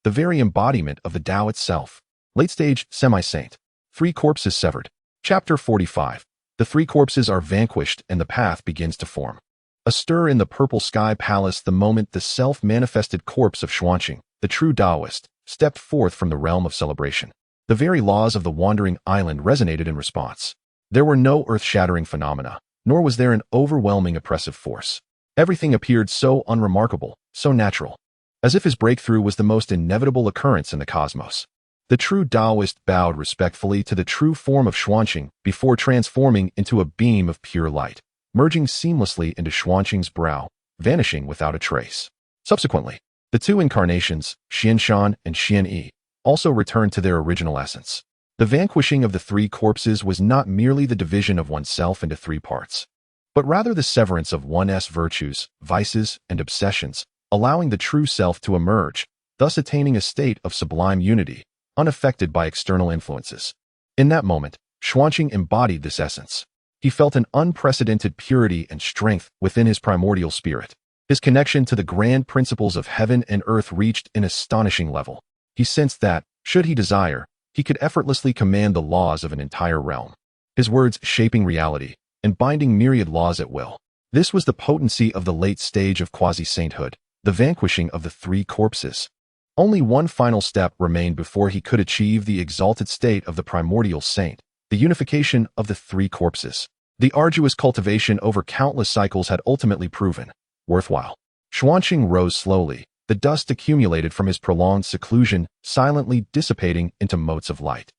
the very embodiment of the Tao itself. Late stage, semi-saint. 3 corpses severed. Chapter 45. The 3 corpses are vanquished and the path begins to form. A stir in the purple sky palace the moment the self-manifested corpse of Xuanqing, the true Daoist, stepped forth from the realm of celebration. The very laws of the wandering island resonated in response. There were no earth-shattering phenomena, nor was there an overwhelming oppressive force. Everything appeared so unremarkable, so natural, as if his breakthrough was the most inevitable occurrence in the cosmos. The true Daoist bowed respectfully to the true form of Xuanqing before transforming into a beam of pure light, merging seamlessly into Xuanqing's brow, vanishing without a trace. Subsequently, the 2 incarnations, Xianshan and Xianyi, also returned to their original essence. The vanquishing of the 3 corpses was not merely the division of oneself into 3 parts, but rather the severance of one's virtues, vices, and obsessions, allowing the true self to emerge, thus attaining a state of sublime unity, unaffected by external influences. In that moment, Xuanqing embodied this essence. He felt an unprecedented purity and strength within his primordial spirit. His connection to the grand principles of heaven and earth reached an astonishing level. He sensed that, should he desire, he could effortlessly command the laws of an entire realm. His words shaping reality and binding myriad laws at will. This was the potency of the late stage of quasi-sainthood, the vanquishing of the 3 corpses. Only one final step remained before he could achieve the exalted state of the primordial saint, the unification of the 3 corpses. The arduous cultivation over countless cycles had ultimately proven worthwhile. Xuanqing rose slowly, the dust accumulated from his prolonged seclusion silently dissipating into motes of light.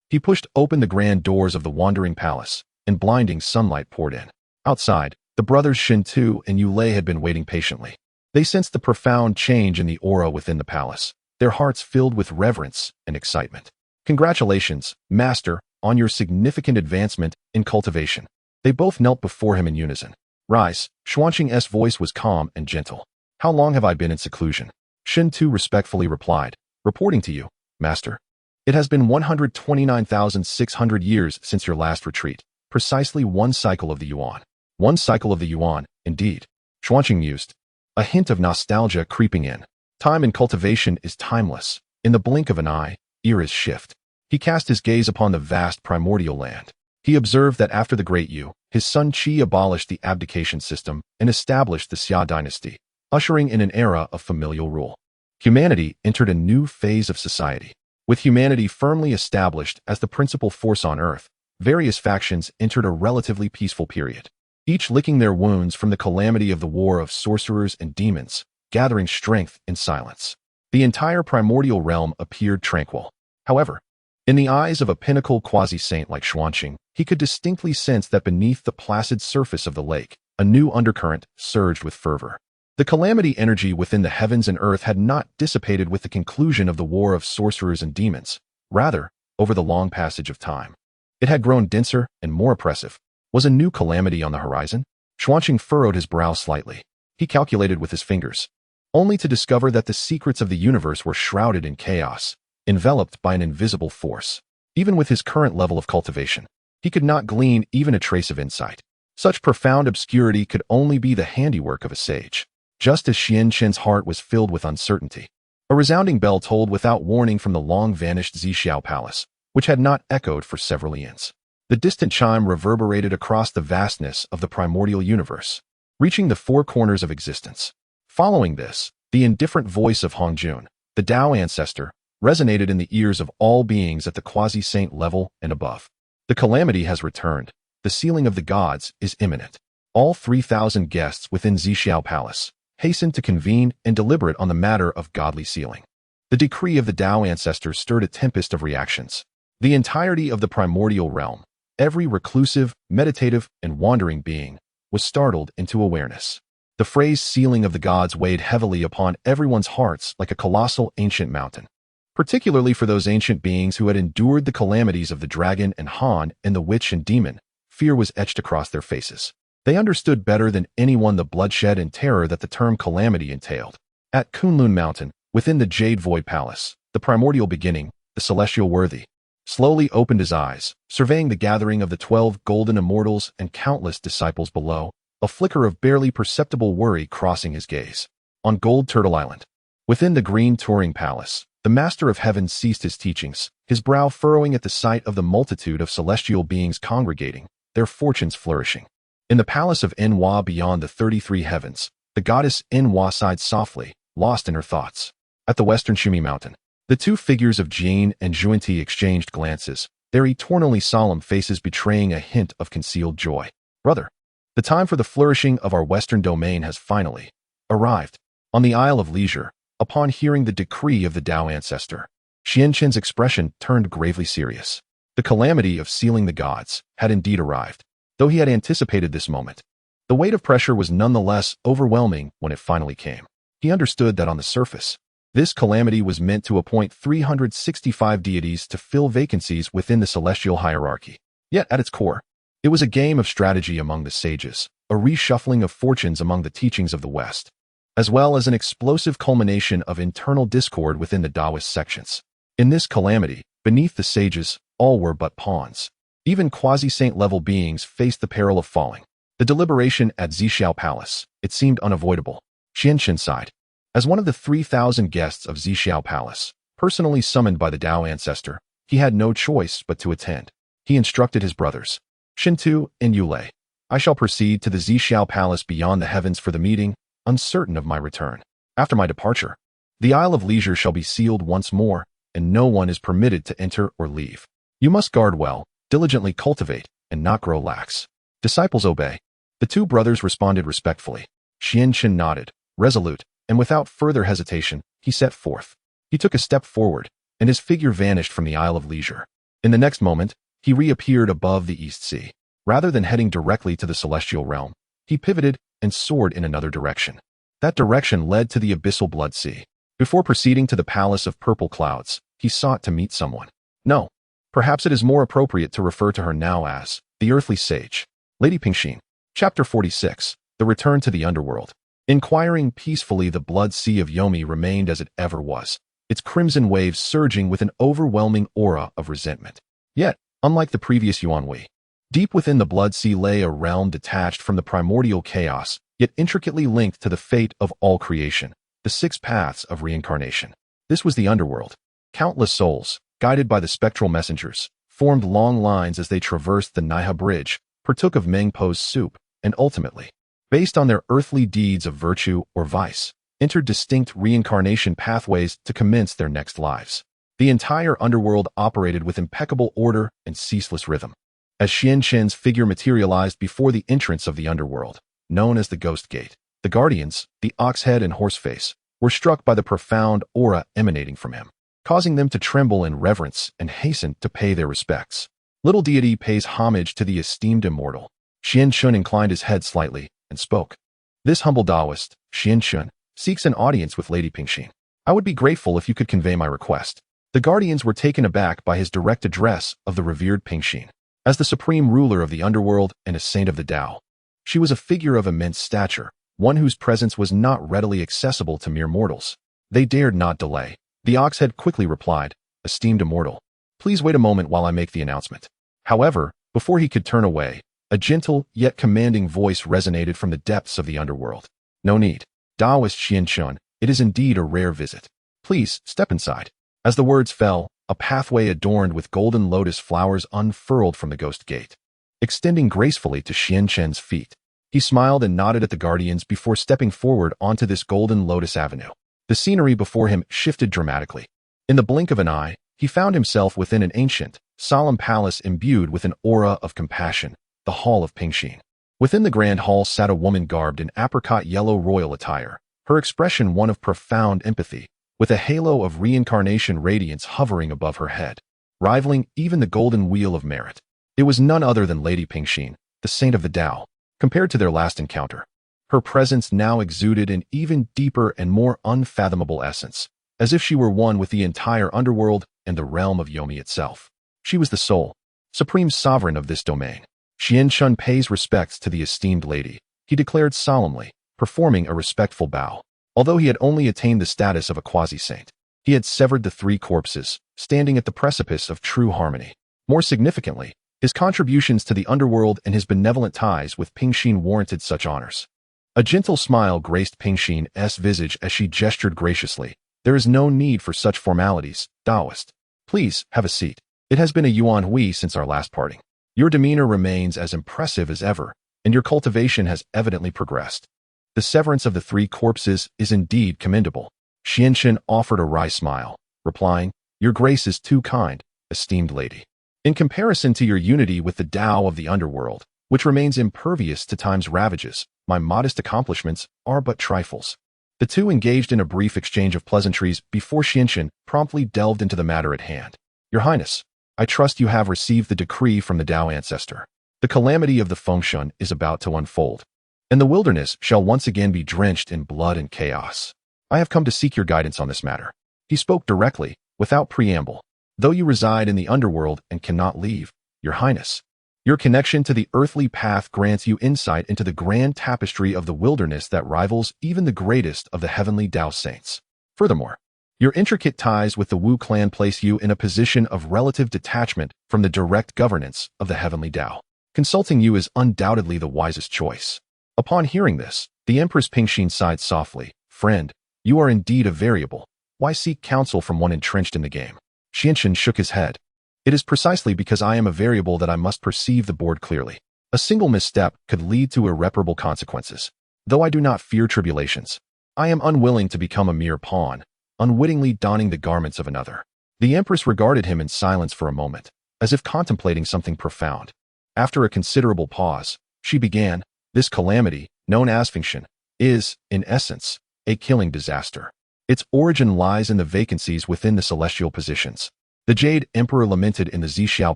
He pushed open the grand doors of the wandering palace, and blinding sunlight poured in. Outside, the brothers Sainthood and Yulei had been waiting patiently. They sensed the profound change in the aura within the palace, their hearts filled with reverence and excitement. Congratulations, Master, on your significant advancement in cultivation. They both knelt before him in unison. Rise, Xuanqing's voice was calm and gentle. How long have I been in seclusion? Sainthood respectfully replied, reporting to you, Master. It has been 129,600 years since your last retreat, precisely 1 cycle of the Yuan. 1 cycle of the Yuan, indeed. Xuanqing mused, a hint of nostalgia creeping in. Time in cultivation is timeless. In the blink of an eye, eras shift. He cast his gaze upon the vast primordial land. He observed that after the Great Yu, his son Qi abolished the abdication system and established the Xia dynasty, ushering in an era of familial rule. Humanity entered a new phase of society. With humanity firmly established as the principal force on Earth, various factions entered a relatively peaceful period, each licking their wounds from the calamity of the war of sorcerers and demons, gathering strength in silence. The entire primordial realm appeared tranquil. However, in the eyes of a pinnacle quasi-saint like Xuanqing, he could distinctly sense that beneath the placid surface of the lake, a new undercurrent surged with fervor. The calamity energy within the heavens and earth had not dissipated with the conclusion of the war of sorcerers and demons. Rather, over the long passage of time, it had grown denser and more oppressive. Was a new calamity on the horizon? Xuanqing furrowed his brow slightly. He calculated with his fingers, only to discover that the secrets of the universe were shrouded in chaos, enveloped by an invisible force. Even with his current level of cultivation, he could not glean even a trace of insight. Such profound obscurity could only be the handiwork of a sage. Just as Lin Chen's heart was filled with uncertainty, a resounding bell tolled without warning from the long-vanished Zixiao Palace, which had not echoed for several eons. The distant chime reverberated across the vastness of the primordial universe, reaching the four corners of existence. Following this, the indifferent voice of Hongjun, the Dao ancestor, resonated in the ears of all beings at the quasi-saint level and above. The calamity has returned. The sealing of the gods is imminent. All 3,000 guests within Zixiao Palace hastened to convene and deliberate on the matter of godly sealing. The decree of the Dao ancestors stirred a tempest of reactions. The entirety of the primordial realm, every reclusive, meditative, and wandering being, was startled into awareness. The phrase sealing of the gods weighed heavily upon everyone's hearts like a colossal ancient mountain. Particularly for those ancient beings who had endured the calamities of the dragon and Han and the witch and demon, fear was etched across their faces. They understood better than anyone the bloodshed and terror that the term calamity entailed. At Kunlun Mountain, within the Jade Void Palace, the primordial beginning, the celestial worthy, slowly opened his eyes, surveying the gathering of the 12 golden immortals and countless disciples below, a flicker of barely perceptible worry crossing his gaze. On Gold Turtle Island, within the Green Touring Palace, the Master of Heaven ceased his teachings, his brow furrowing at the sight of the multitude of celestial beings congregating, their fortunes flourishing. In the palace of Enwa beyond the 33 heavens, the goddess Enwa sighed softly, lost in her thoughts. At the western Shumi Mountain, the two figures of Jin and Zhuanti exchanged glances, their eternally solemn faces betraying a hint of concealed joy. Brother, the time for the flourishing of our western domain has finally arrived. On the Isle of Leisure, upon hearing the decree of the Dao ancestor, Lin Chen's expression turned gravely serious. The calamity of sealing the gods had indeed arrived. Though he had anticipated this moment, the weight of pressure was nonetheless overwhelming when it finally came. He understood that on the surface, this calamity was meant to appoint 365 deities to fill vacancies within the celestial hierarchy. Yet at its core, it was a game of strategy among the sages, a reshuffling of fortunes among the teachings of the West, as well as an explosive culmination of internal discord within the Daoist sections. In this calamity, beneath the sages, all were but pawns. Even quasi-saint level beings faced the peril of falling. The deliberation at Zixiao Palace, it seemed unavoidable. Lin Chen sighed. As one of the 3,000 guests of Zixiao Palace, personally summoned by the Dao ancestor, he had no choice but to attend. He instructed his brothers, Shintu and Yulei, I shall proceed to the Zixiao Palace beyond the heavens for the meeting, uncertain of my return. After my departure, the Isle of Leisure shall be sealed once more, and no one is permitted to enter or leave. You must guard well, diligently cultivate, and not grow lax. Disciples obey. The two brothers responded respectfully. Lin Chen nodded, resolute, and without further hesitation, he set forth. He took a step forward, and his figure vanished from the Isle of Leisure. In the next moment, he reappeared above the East Sea. Rather than heading directly to the celestial realm, he pivoted and soared in another direction. That direction led to the abyssal Blood Sea. Before proceeding to the Palace of Purple Clouds, he sought to meet someone. No. Perhaps it is more appropriate to refer to her now as the earthly sage, Lady Pingxin. Chapter 46, The Return to the Underworld. Inquiring peacefully, the blood sea of Yomi remained as it ever was, its crimson waves surging with an overwhelming aura of resentment. Yet, unlike the previous Yuanhui, deep within the blood sea lay a realm detached from the primordial chaos, yet intricately linked to the fate of all creation, the 6 paths of reincarnation. This was the underworld. Countless souls, guided by the spectral messengers, formed long lines as they traversed the Naiha Bridge, partook of Mengpo's soup, and ultimately, based on their earthly deeds of virtue or vice, entered distinct reincarnation pathways to commence their next lives. The entire underworld operated with impeccable order and ceaseless rhythm. As Lin Chen's figure materialized before the entrance of the underworld, known as the Ghost Gate, the guardians, the Oxhead and Horseface, were struck by the profound aura emanating from him, causing them to tremble in reverence and hasten to pay their respects. Little deity pays homage to the esteemed immortal. Lin Chen inclined his head slightly and spoke. This humble Daoist, Lin Chen, seeks an audience with Lady Pingxin. I would be grateful if you could convey my request. The guardians were taken aback by his direct address of the revered Pingxin. As the supreme ruler of the underworld and a saint of the Dao, she was a figure of immense stature, one whose presence was not readily accessible to mere mortals. They dared not delay. The ox head quickly replied, "Esteemed immortal, please wait a moment while I make the announcement." However, before he could turn away, a gentle yet commanding voice resonated from the depths of the underworld. "No need. Daoist Lin Chen, it is indeed a rare visit. Please, step inside." As the words fell, a pathway adorned with golden lotus flowers unfurled from the ghost gate, extending gracefully to Lin Chen's feet. He smiled and nodded at the guardians before stepping forward onto this golden lotus avenue. The scenery before him shifted dramatically. In the blink of an eye, he found himself within an ancient, solemn palace imbued with an aura of compassion, the Hall of Pingxin. Within the grand hall sat a woman garbed in apricot yellow royal attire, her expression one of profound empathy, with a halo of reincarnation radiance hovering above her head, rivaling even the golden wheel of merit. It was none other than Lady Pingxin, the saint of the Dao. Compared to their last encounter, her presence now exuded an even deeper and more unfathomable essence, as if she were one with the entire underworld and the realm of Yomi itself. She was the sole, supreme sovereign of this domain. Lin Chen pays respects to the esteemed lady, he declared solemnly, performing a respectful bow. Although he had only attained the status of a quasi-saint, he had severed the three corpses, standing at the precipice of true harmony. More significantly, his contributions to the underworld and his benevolent ties with Pingxin warranted such honors. A gentle smile graced Pingxin's visage as she gestured graciously. "There is no need for such formalities, Daoist. Please, have a seat. It has been a yuan hui since our last parting. Your demeanor remains as impressive as ever, and your cultivation has evidently progressed. The severance of the three corpses is indeed commendable." Lin Chen offered a wry smile, replying, "Your grace is too kind, esteemed lady. In comparison to your unity with the Dao of the underworld, which remains impervious to time's ravages, my modest accomplishments are but trifles." The two engaged in a brief exchange of pleasantries before Lin Chen promptly delved into the matter at hand. "Your Highness, I trust you have received the decree from the Dao ancestor. The calamity of the Fengshun is about to unfold, and the wilderness shall once again be drenched in blood and chaos. I have come to seek your guidance on this matter." He spoke directly, without preamble. "Though you reside in the underworld and cannot leave, Your Highness, your connection to the earthly path grants you insight into the grand tapestry of the wilderness that rivals even the greatest of the Heavenly Dao saints. Furthermore, your intricate ties with the Wu clan place you in a position of relative detachment from the direct governance of the Heavenly Dao. Consulting you is undoubtedly the wisest choice." Upon hearing this, the Empress Pingxin sighed softly. "Friend, you are indeed a variable. Why seek counsel from one entrenched in the game?" Lin Chen shook his head. "It is precisely because I am a variable that I must perceive the board clearly. A single misstep could lead to irreparable consequences. Though I do not fear tribulations, I am unwilling to become a mere pawn, unwittingly donning the garments of another." The Empress regarded him in silence for a moment, as if contemplating something profound. After a considerable pause, she began, "This calamity, known as Fengshun, is, in essence, a killing disaster. Its origin lies in the vacancies within the celestial positions. The Jade Emperor lamented in the Zixiao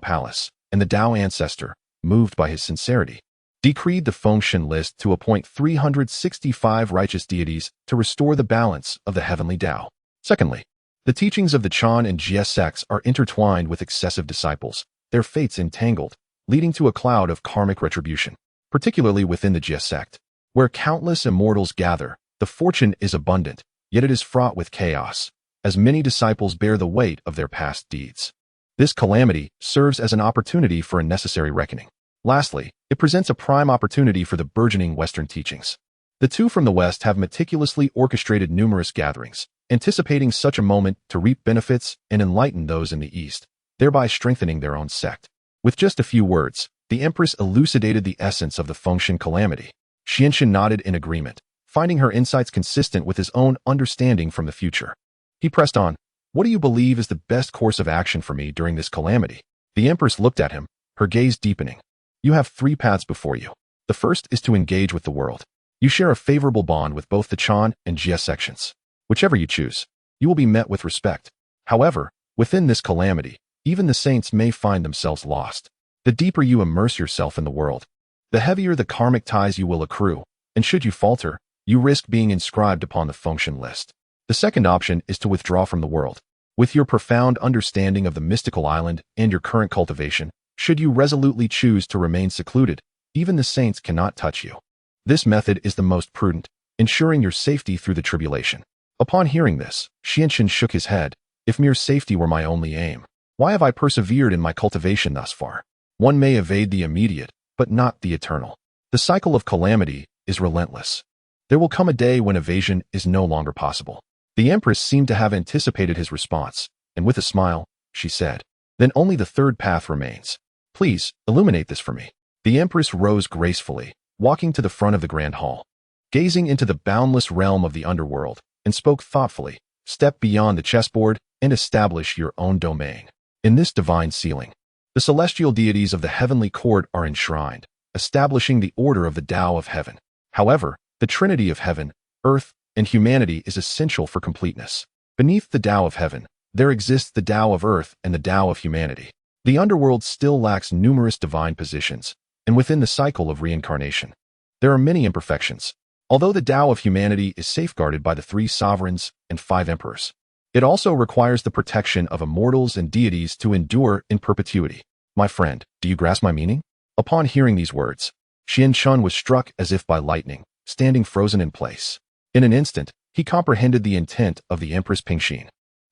Palace, and the Dao ancestor, moved by his sincerity, decreed the Fengshun list to appoint 365 righteous deities to restore the balance of the Heavenly Dao. Secondly, the teachings of the Chan and Jie sects are intertwined with excessive disciples, their fates entangled, leading to a cloud of karmic retribution, particularly within the Jie sect. Where countless immortals gather, the fortune is abundant, yet it is fraught with chaos, as many disciples bear the weight of their past deeds. This calamity serves as an opportunity for a necessary reckoning. Lastly, it presents a prime opportunity for the burgeoning Western teachings. The two from the West have meticulously orchestrated numerous gatherings, anticipating such a moment to reap benefits and enlighten those in the East, thereby strengthening their own sect. With just a few words, the Empress elucidated the essence of the Fengshun calamity. Lin Chen nodded in agreement, finding her insights consistent with his own understanding from the future. He pressed on, "What do you believe is the best course of action for me during this calamity?" The Empress looked at him, her gaze deepening. "You have three paths before you. The first is to engage with the world. You share a favorable bond with both the Chan and Jie sections. Whichever you choose, you will be met with respect. However, within this calamity, even the saints may find themselves lost. The deeper you immerse yourself in the world, the heavier the karmic ties you will accrue, and should you falter, you risk being inscribed upon the Fengshun list. The second option is to withdraw from the world. With your profound understanding of the mystical island and your current cultivation, should you resolutely choose to remain secluded, even the saints cannot touch you. This method is the most prudent, ensuring your safety through the tribulation. Upon hearing this, Xianchen shook his head. If mere safety were my only aim, why have I persevered in my cultivation thus far? One may evade the immediate, but not the eternal. The cycle of calamity is relentless. There will come a day when evasion is no longer possible. The Empress seemed to have anticipated his response, and with a smile, she said, "Then only the third path remains. Please, illuminate this for me." The Empress rose gracefully, walking to the front of the grand hall, gazing into the boundless realm of the underworld, and spoke thoughtfully, "Step beyond the chessboard and establish your own domain. In this divine sealing, the celestial deities of the heavenly court are enshrined, establishing the order of the Tao of heaven. However, the trinity of heaven, earth, and humanity is essential for completeness. Beneath the Tao of heaven, there exists the Tao of earth and the Tao of humanity. The underworld still lacks numerous divine positions, and within the cycle of reincarnation, there are many imperfections. Although the Tao of humanity is safeguarded by the 3 sovereigns and 5 emperors, it also requires the protection of immortals and deities to endure in perpetuity. My friend, do you grasp my meaning?" Upon hearing these words, Xianchen was struck as if by lightning, standing frozen in place. In an instant, he comprehended the intent of the Empress Pingxin.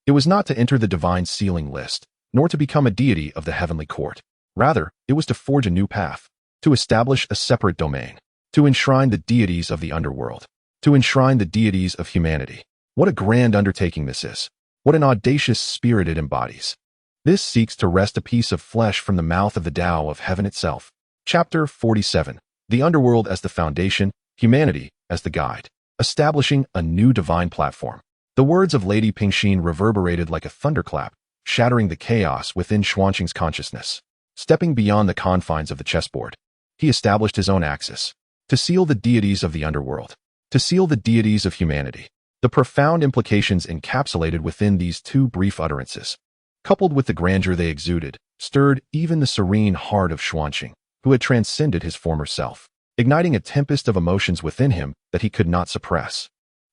It was not to enter the divine sealing list, nor to become a deity of the heavenly court. Rather, it was to forge a new path, to establish a separate domain, to enshrine the deities of the underworld, to enshrine the deities of humanity. What a grand undertaking this is. What an audacious spirit it embodies. This seeks to wrest a piece of flesh from the mouth of the Tao of heaven itself. Chapter 47. The underworld as the foundation, humanity as the guide. Establishing a new divine platform. The words of Lady Pingxin reverberated like a thunderclap, shattering the chaos within Xuanqing's consciousness. Stepping beyond the confines of the chessboard, he established his own axis, to seal the deities of the underworld, to seal the deities of humanity. The profound implications encapsulated within these 2 brief utterances, coupled with the grandeur they exuded, stirred even the serene heart of Xuanqing, who had transcended his former self, igniting a tempest of emotions within him that he could not suppress.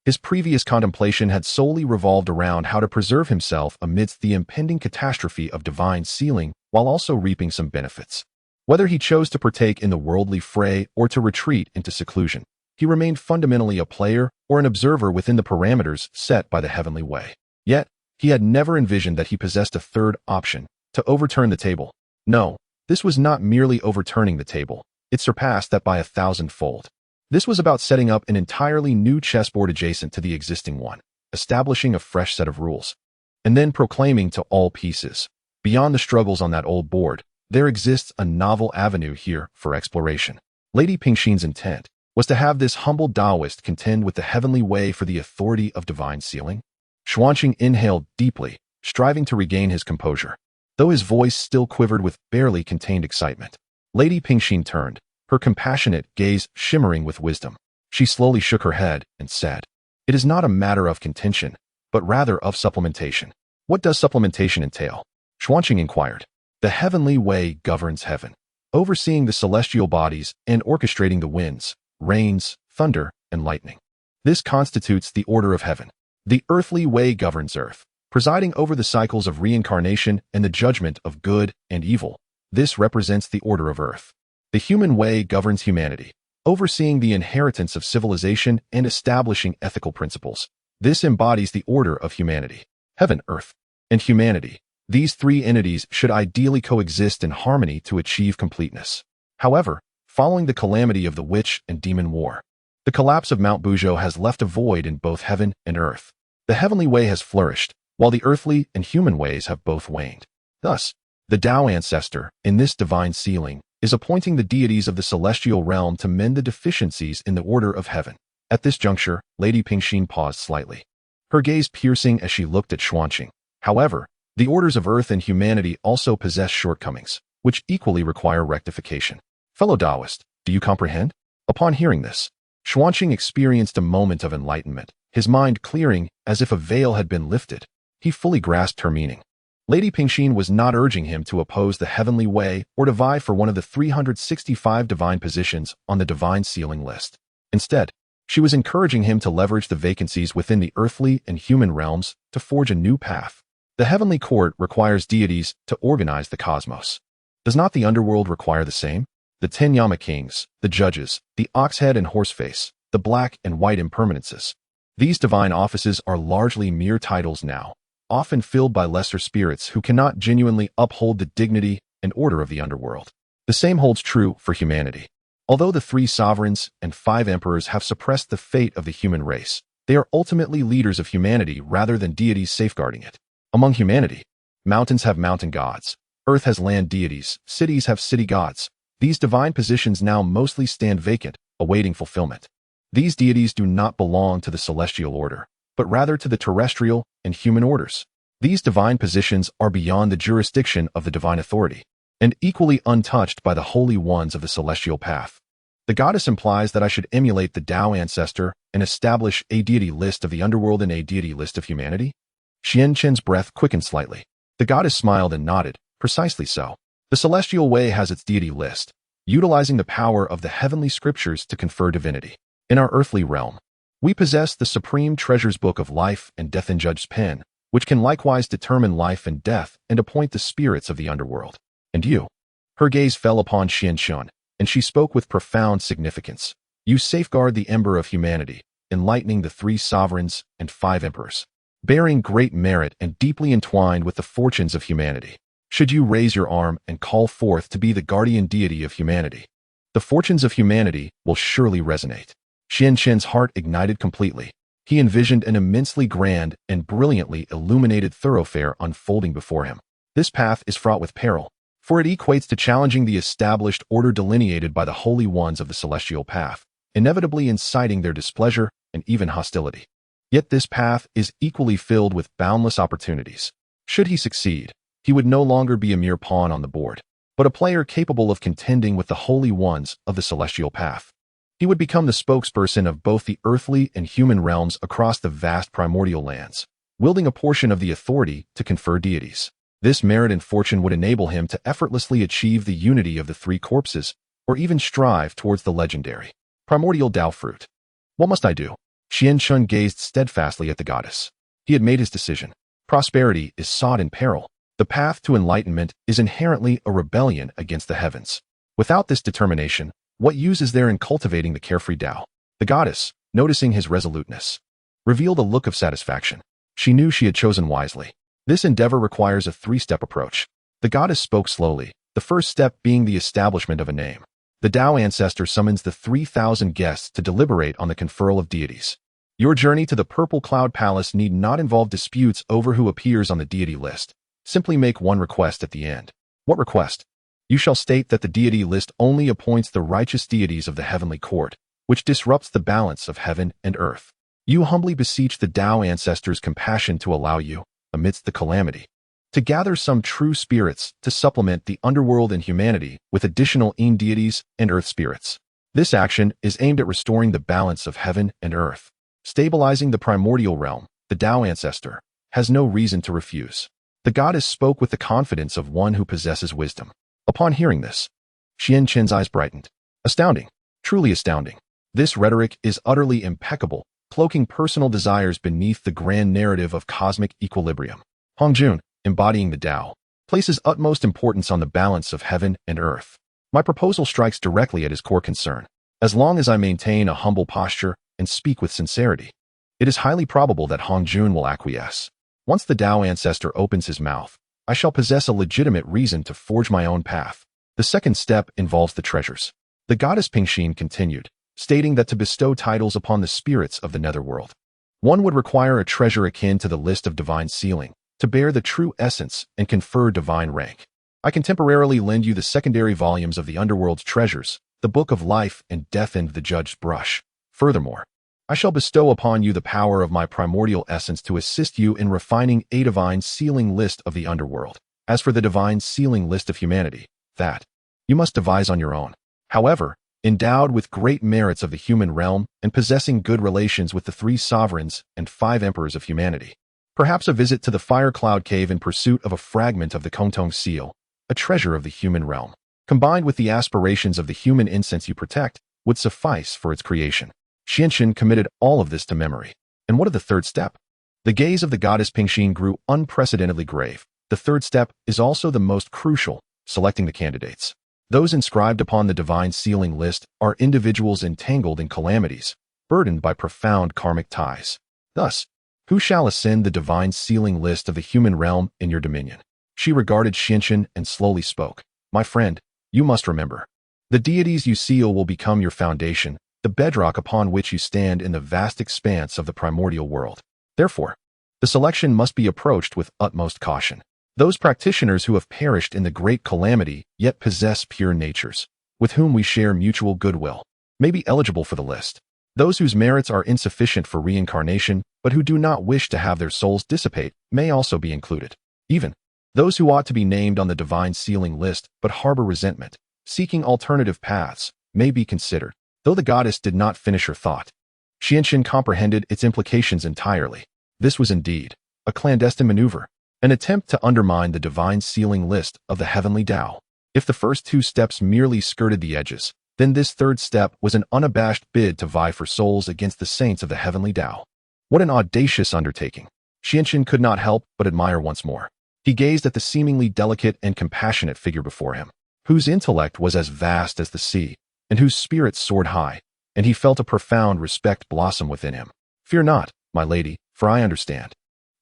His previous contemplation had solely revolved around how to preserve himself amidst the impending catastrophe of divine sealing while also reaping some benefits. Whether he chose to partake in the worldly fray or to retreat into seclusion, he remained fundamentally a player or an observer within the parameters set by the heavenly way. Yet, he had never envisioned that he possessed a third option, to overturn the table. No, this was not merely overturning the table. It surpassed that by 1,000-fold. This was about setting up an entirely new chessboard adjacent to the existing one, establishing a fresh set of rules, and then proclaiming to all pieces, beyond the struggles on that old board, there exists a novel avenue here for exploration. Lady Pingxin's intent was to have this humble Daoist contend with the heavenly way for the authority of divine sealing. Xuanqing inhaled deeply, striving to regain his composure, though his voice still quivered with barely contained excitement. Lady Pingxin turned, her compassionate gaze shimmering with wisdom. She slowly shook her head and said, "It is not a matter of contention, but rather of supplementation." "What does supplementation entail?" Xuanqing inquired. "The heavenly way governs heaven, overseeing the celestial bodies and orchestrating the winds, rains, thunder, and lightning. This constitutes the order of heaven. The earthly way governs earth, presiding over the cycles of reincarnation and the judgment of good and evil. This represents the order of earth. The human way governs humanity, overseeing the inheritance of civilization and establishing ethical principles. This embodies the order of humanity. Heaven, earth, and humanity. These 3 entities should ideally coexist in harmony to achieve completeness. However, following the calamity of the witch and demon war, the collapse of Mount Buzhou has left a void in both heaven and earth. The heavenly way has flourished, while the earthly and human ways have both waned. Thus, the Tao ancestor, in this divine sealing, is appointing the deities of the celestial realm to mend the deficiencies in the order of heaven. At this juncture, Lady Pingxin paused slightly, her gaze piercing as she looked at Xuanqing. However, the orders of earth and humanity also possess shortcomings, which equally require rectification. Fellow Daoist, do you comprehend? Upon hearing this, Xuanqing experienced a moment of enlightenment, his mind clearing as if a veil had been lifted. He fully grasped her meaning. Lady Pingxin was not urging him to oppose the heavenly way or to vie for one of the 365 divine positions on the divine sealing list. Instead, she was encouraging him to leverage the vacancies within the earthly and human realms to forge a new path. The heavenly court requires deities to organize the cosmos. Does not the underworld require the same? the 10 Yama kings, the judges, the ox-head and horse-face, the black and white impermanences. These divine offices are largely mere titles now, often filled by lesser spirits who cannot genuinely uphold the dignity and order of the underworld. The same holds true for humanity. Although the 3 sovereigns and 5 emperors have suppressed the fate of the human race, they are ultimately leaders of humanity rather than deities safeguarding it. Among humanity, mountains have mountain gods, earth has land deities, cities have city gods. These divine positions now mostly stand vacant, awaiting fulfillment. These deities do not belong to the celestial order, but rather to the terrestrial and human orders. These divine positions are beyond the jurisdiction of the divine authority, and equally untouched by the holy ones of the celestial path. The goddess implies that I should emulate the Dao ancestor and establish a deity list of the underworld and a deity list of humanity? Lin Chen's breath quickened slightly. The goddess smiled and nodded. Precisely so. The celestial way has its deity list, utilizing the power of the heavenly scriptures to confer divinity. In our earthly realm, we possess the supreme treasures book of life and death and judge's pen, which can likewise determine life and death and appoint the spirits of the underworld. And you? Her gaze fell upon Lin Chen, and she spoke with profound significance. You safeguard the ember of humanity, enlightening the 3 sovereigns and 5 emperors, bearing great merit and deeply entwined with the fortunes of humanity. Should you raise your arm and call forth to be the guardian deity of humanity, the fortunes of humanity will surely resonate. Lin Chen's heart ignited completely. He envisioned an immensely grand and brilliantly illuminated thoroughfare unfolding before him. This path is fraught with peril, for it equates to challenging the established order delineated by the holy ones of the celestial path, inevitably inciting their displeasure and even hostility. Yet this path is equally filled with boundless opportunities. Should he succeed, he would no longer be a mere pawn on the board, but a player capable of contending with the holy ones of the celestial path. He would become the spokesperson of both the earthly and human realms across the vast primordial lands, wielding a portion of the authority to confer deities. This merit and fortune would enable him to effortlessly achieve the unity of the 3 corpses, or even strive towards the legendary primordial Dao fruit. What must I do? Lin Chen gazed steadfastly at the goddess. He had made his decision. Prosperity is sought in peril. The path to enlightenment is inherently a rebellion against the heavens. Without this determination, what use is there in cultivating the carefree Dao? The goddess, noticing his resoluteness, revealed a look of satisfaction. She knew she had chosen wisely. This endeavor requires a 3-step approach. The goddess spoke slowly, the first step being the establishment of a name. The Dao ancestor summons the 3,000 guests to deliberate on the conferral of deities. Your journey to the Purple Cloud Palace need not involve disputes over who appears on the deity list. Simply make one request at the end. What request? You shall state that the deity list only appoints the righteous deities of the heavenly court, which disrupts the balance of heaven and earth. You humbly beseech the Dao ancestors' compassion to allow you, amidst the calamity, to gather some true spirits to supplement the underworld and humanity with additional Yin deities and earth spirits. This action is aimed at restoring the balance of heaven and earth, stabilizing the primordial realm. The Dao ancestor has no reason to refuse. The goddess spoke with the confidence of one who possesses wisdom. Upon hearing this, Lin Chen's eyes brightened. Astounding, truly astounding. This rhetoric is utterly impeccable, cloaking personal desires beneath the grand narrative of cosmic equilibrium. Hongjun, embodying the Dao, places utmost importance on the balance of heaven and earth. My proposal strikes directly at his core concern. As long as I maintain a humble posture and speak with sincerity, it is highly probable that Hongjun will acquiesce. Once the Dao ancestor opens his mouth, I shall possess a legitimate reason to forge my own path. The second step involves the treasures. The goddess Pingxin continued, stating that to bestow titles upon the spirits of the netherworld, one would require a treasure akin to the list of divine sealing, to bear the true essence and confer divine rank. I can temporarily lend you the secondary volumes of the underworld's treasures, the book of life and death and the judge's brush. Furthermore, I shall bestow upon you the power of my primordial essence to assist you in refining a divine sealing list of the underworld. As for the divine sealing list of humanity, that you must devise on your own. However, endowed with great merits of the human realm and possessing good relations with the 3 sovereigns and 5 emperors of humanity, perhaps a visit to the Fire Cloud Cave in pursuit of a fragment of the Kongtong seal, a treasure of the human realm, combined with the aspirations of the human incense you protect, would suffice for its creation. Lin Chen committed all of this to memory. And what of the third step? The gaze of the goddess Pingxin grew unprecedentedly grave. The third step is also the most crucial, selecting the candidates. Those inscribed upon the divine sealing list are individuals entangled in calamities, burdened by profound karmic ties. Thus, who shall ascend the divine sealing list of the human realm in your dominion? She regarded Xianchen and slowly spoke. My friend, you must remember. The deities you seal will become your foundation, the bedrock upon which you stand in the vast expanse of the primordial world. Therefore, the selection must be approached with utmost caution. Those practitioners who have perished in the great calamity yet possess pure natures, with whom we share mutual goodwill, may be eligible for the list. Those whose merits are insufficient for reincarnation, but who do not wish to have their souls dissipate, may also be included. Even those who ought to be named on the divine sealing list but harbor resentment, seeking alternative paths, may be considered. Though the goddess did not finish her thought, Xianchen comprehended its implications entirely. This was indeed a clandestine maneuver, an attempt to undermine the divine sealing list of the Heavenly Dao. If the first two steps merely skirted the edges, then this third step was an unabashed bid to vie for souls against the saints of the Heavenly Dao. What an audacious undertaking! Xianchen could not help but admire once more. He gazed at the seemingly delicate and compassionate figure before him, whose intellect was as vast as the sea, and whose spirit soared high, and he felt a profound respect blossom within him. Fear not, my lady, for I understand.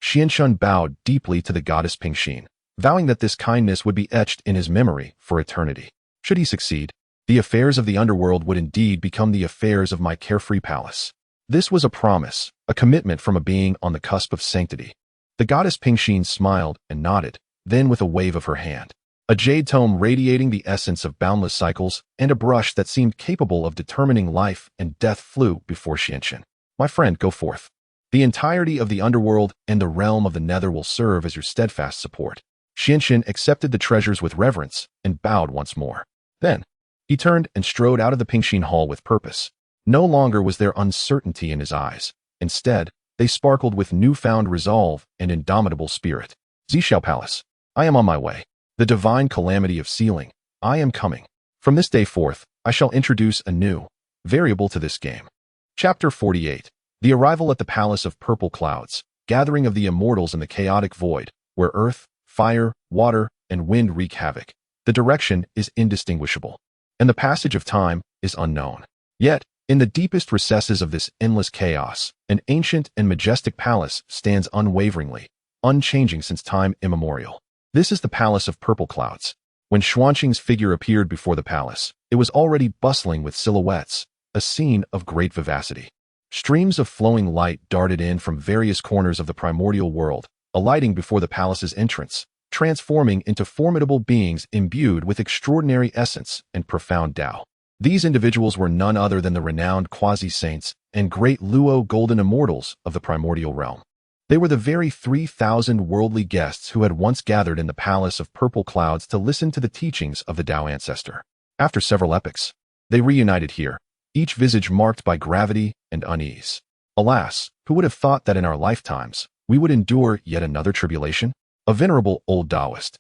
Xianchen bowed deeply to the goddess Pingxin, vowing that this kindness would be etched in his memory for eternity. Should he succeed, the affairs of the underworld would indeed become the affairs of my carefree palace. This was a promise, a commitment from a being on the cusp of sanctity. The goddess Pingxin smiled and nodded, then with a wave of her hand, a jade tome radiating the essence of boundless cycles and a brush that seemed capable of determining life and death flew before Xianchen. My friend, go forth. The entirety of the underworld and the realm of the nether will serve as your steadfast support. Xianchen accepted the treasures with reverence and bowed once more. Then, he turned and strode out of the Pingxin hall with purpose. No longer was there uncertainty in his eyes. Instead, they sparkled with newfound resolve and indomitable spirit. Zixiao Palace. I am on my way. The divine calamity of sealing. I am coming. From this day forth, I shall introduce a new variable to this game. Chapter 48. The arrival at the Palace of Purple Clouds, gathering of the immortals in the chaotic void, where earth, fire, water, and wind wreak havoc. The direction is indistinguishable, and the passage of time is unknown. Yet, in the deepest recesses of this endless chaos, an ancient and majestic palace stands unwaveringly, unchanging since time immemorial. This is the Palace of Purple Clouds. When Xuanqing's figure appeared before the palace, it was already bustling with silhouettes, a scene of great vivacity. Streams of flowing light darted in from various corners of the primordial world, alighting before the palace's entrance, transforming into formidable beings imbued with extraordinary essence and profound Dao. These individuals were none other than the renowned quasi-saints and great Luo golden immortals of the primordial realm. They were the very 3,000 worldly guests who had once gathered in the Palace of Purple Clouds to listen to the teachings of the Dao ancestor. After several epochs, they reunited here, each visage marked by gravity and unease. Alas, who would have thought that in our lifetimes, we would endure yet another tribulation? A venerable old Daoist,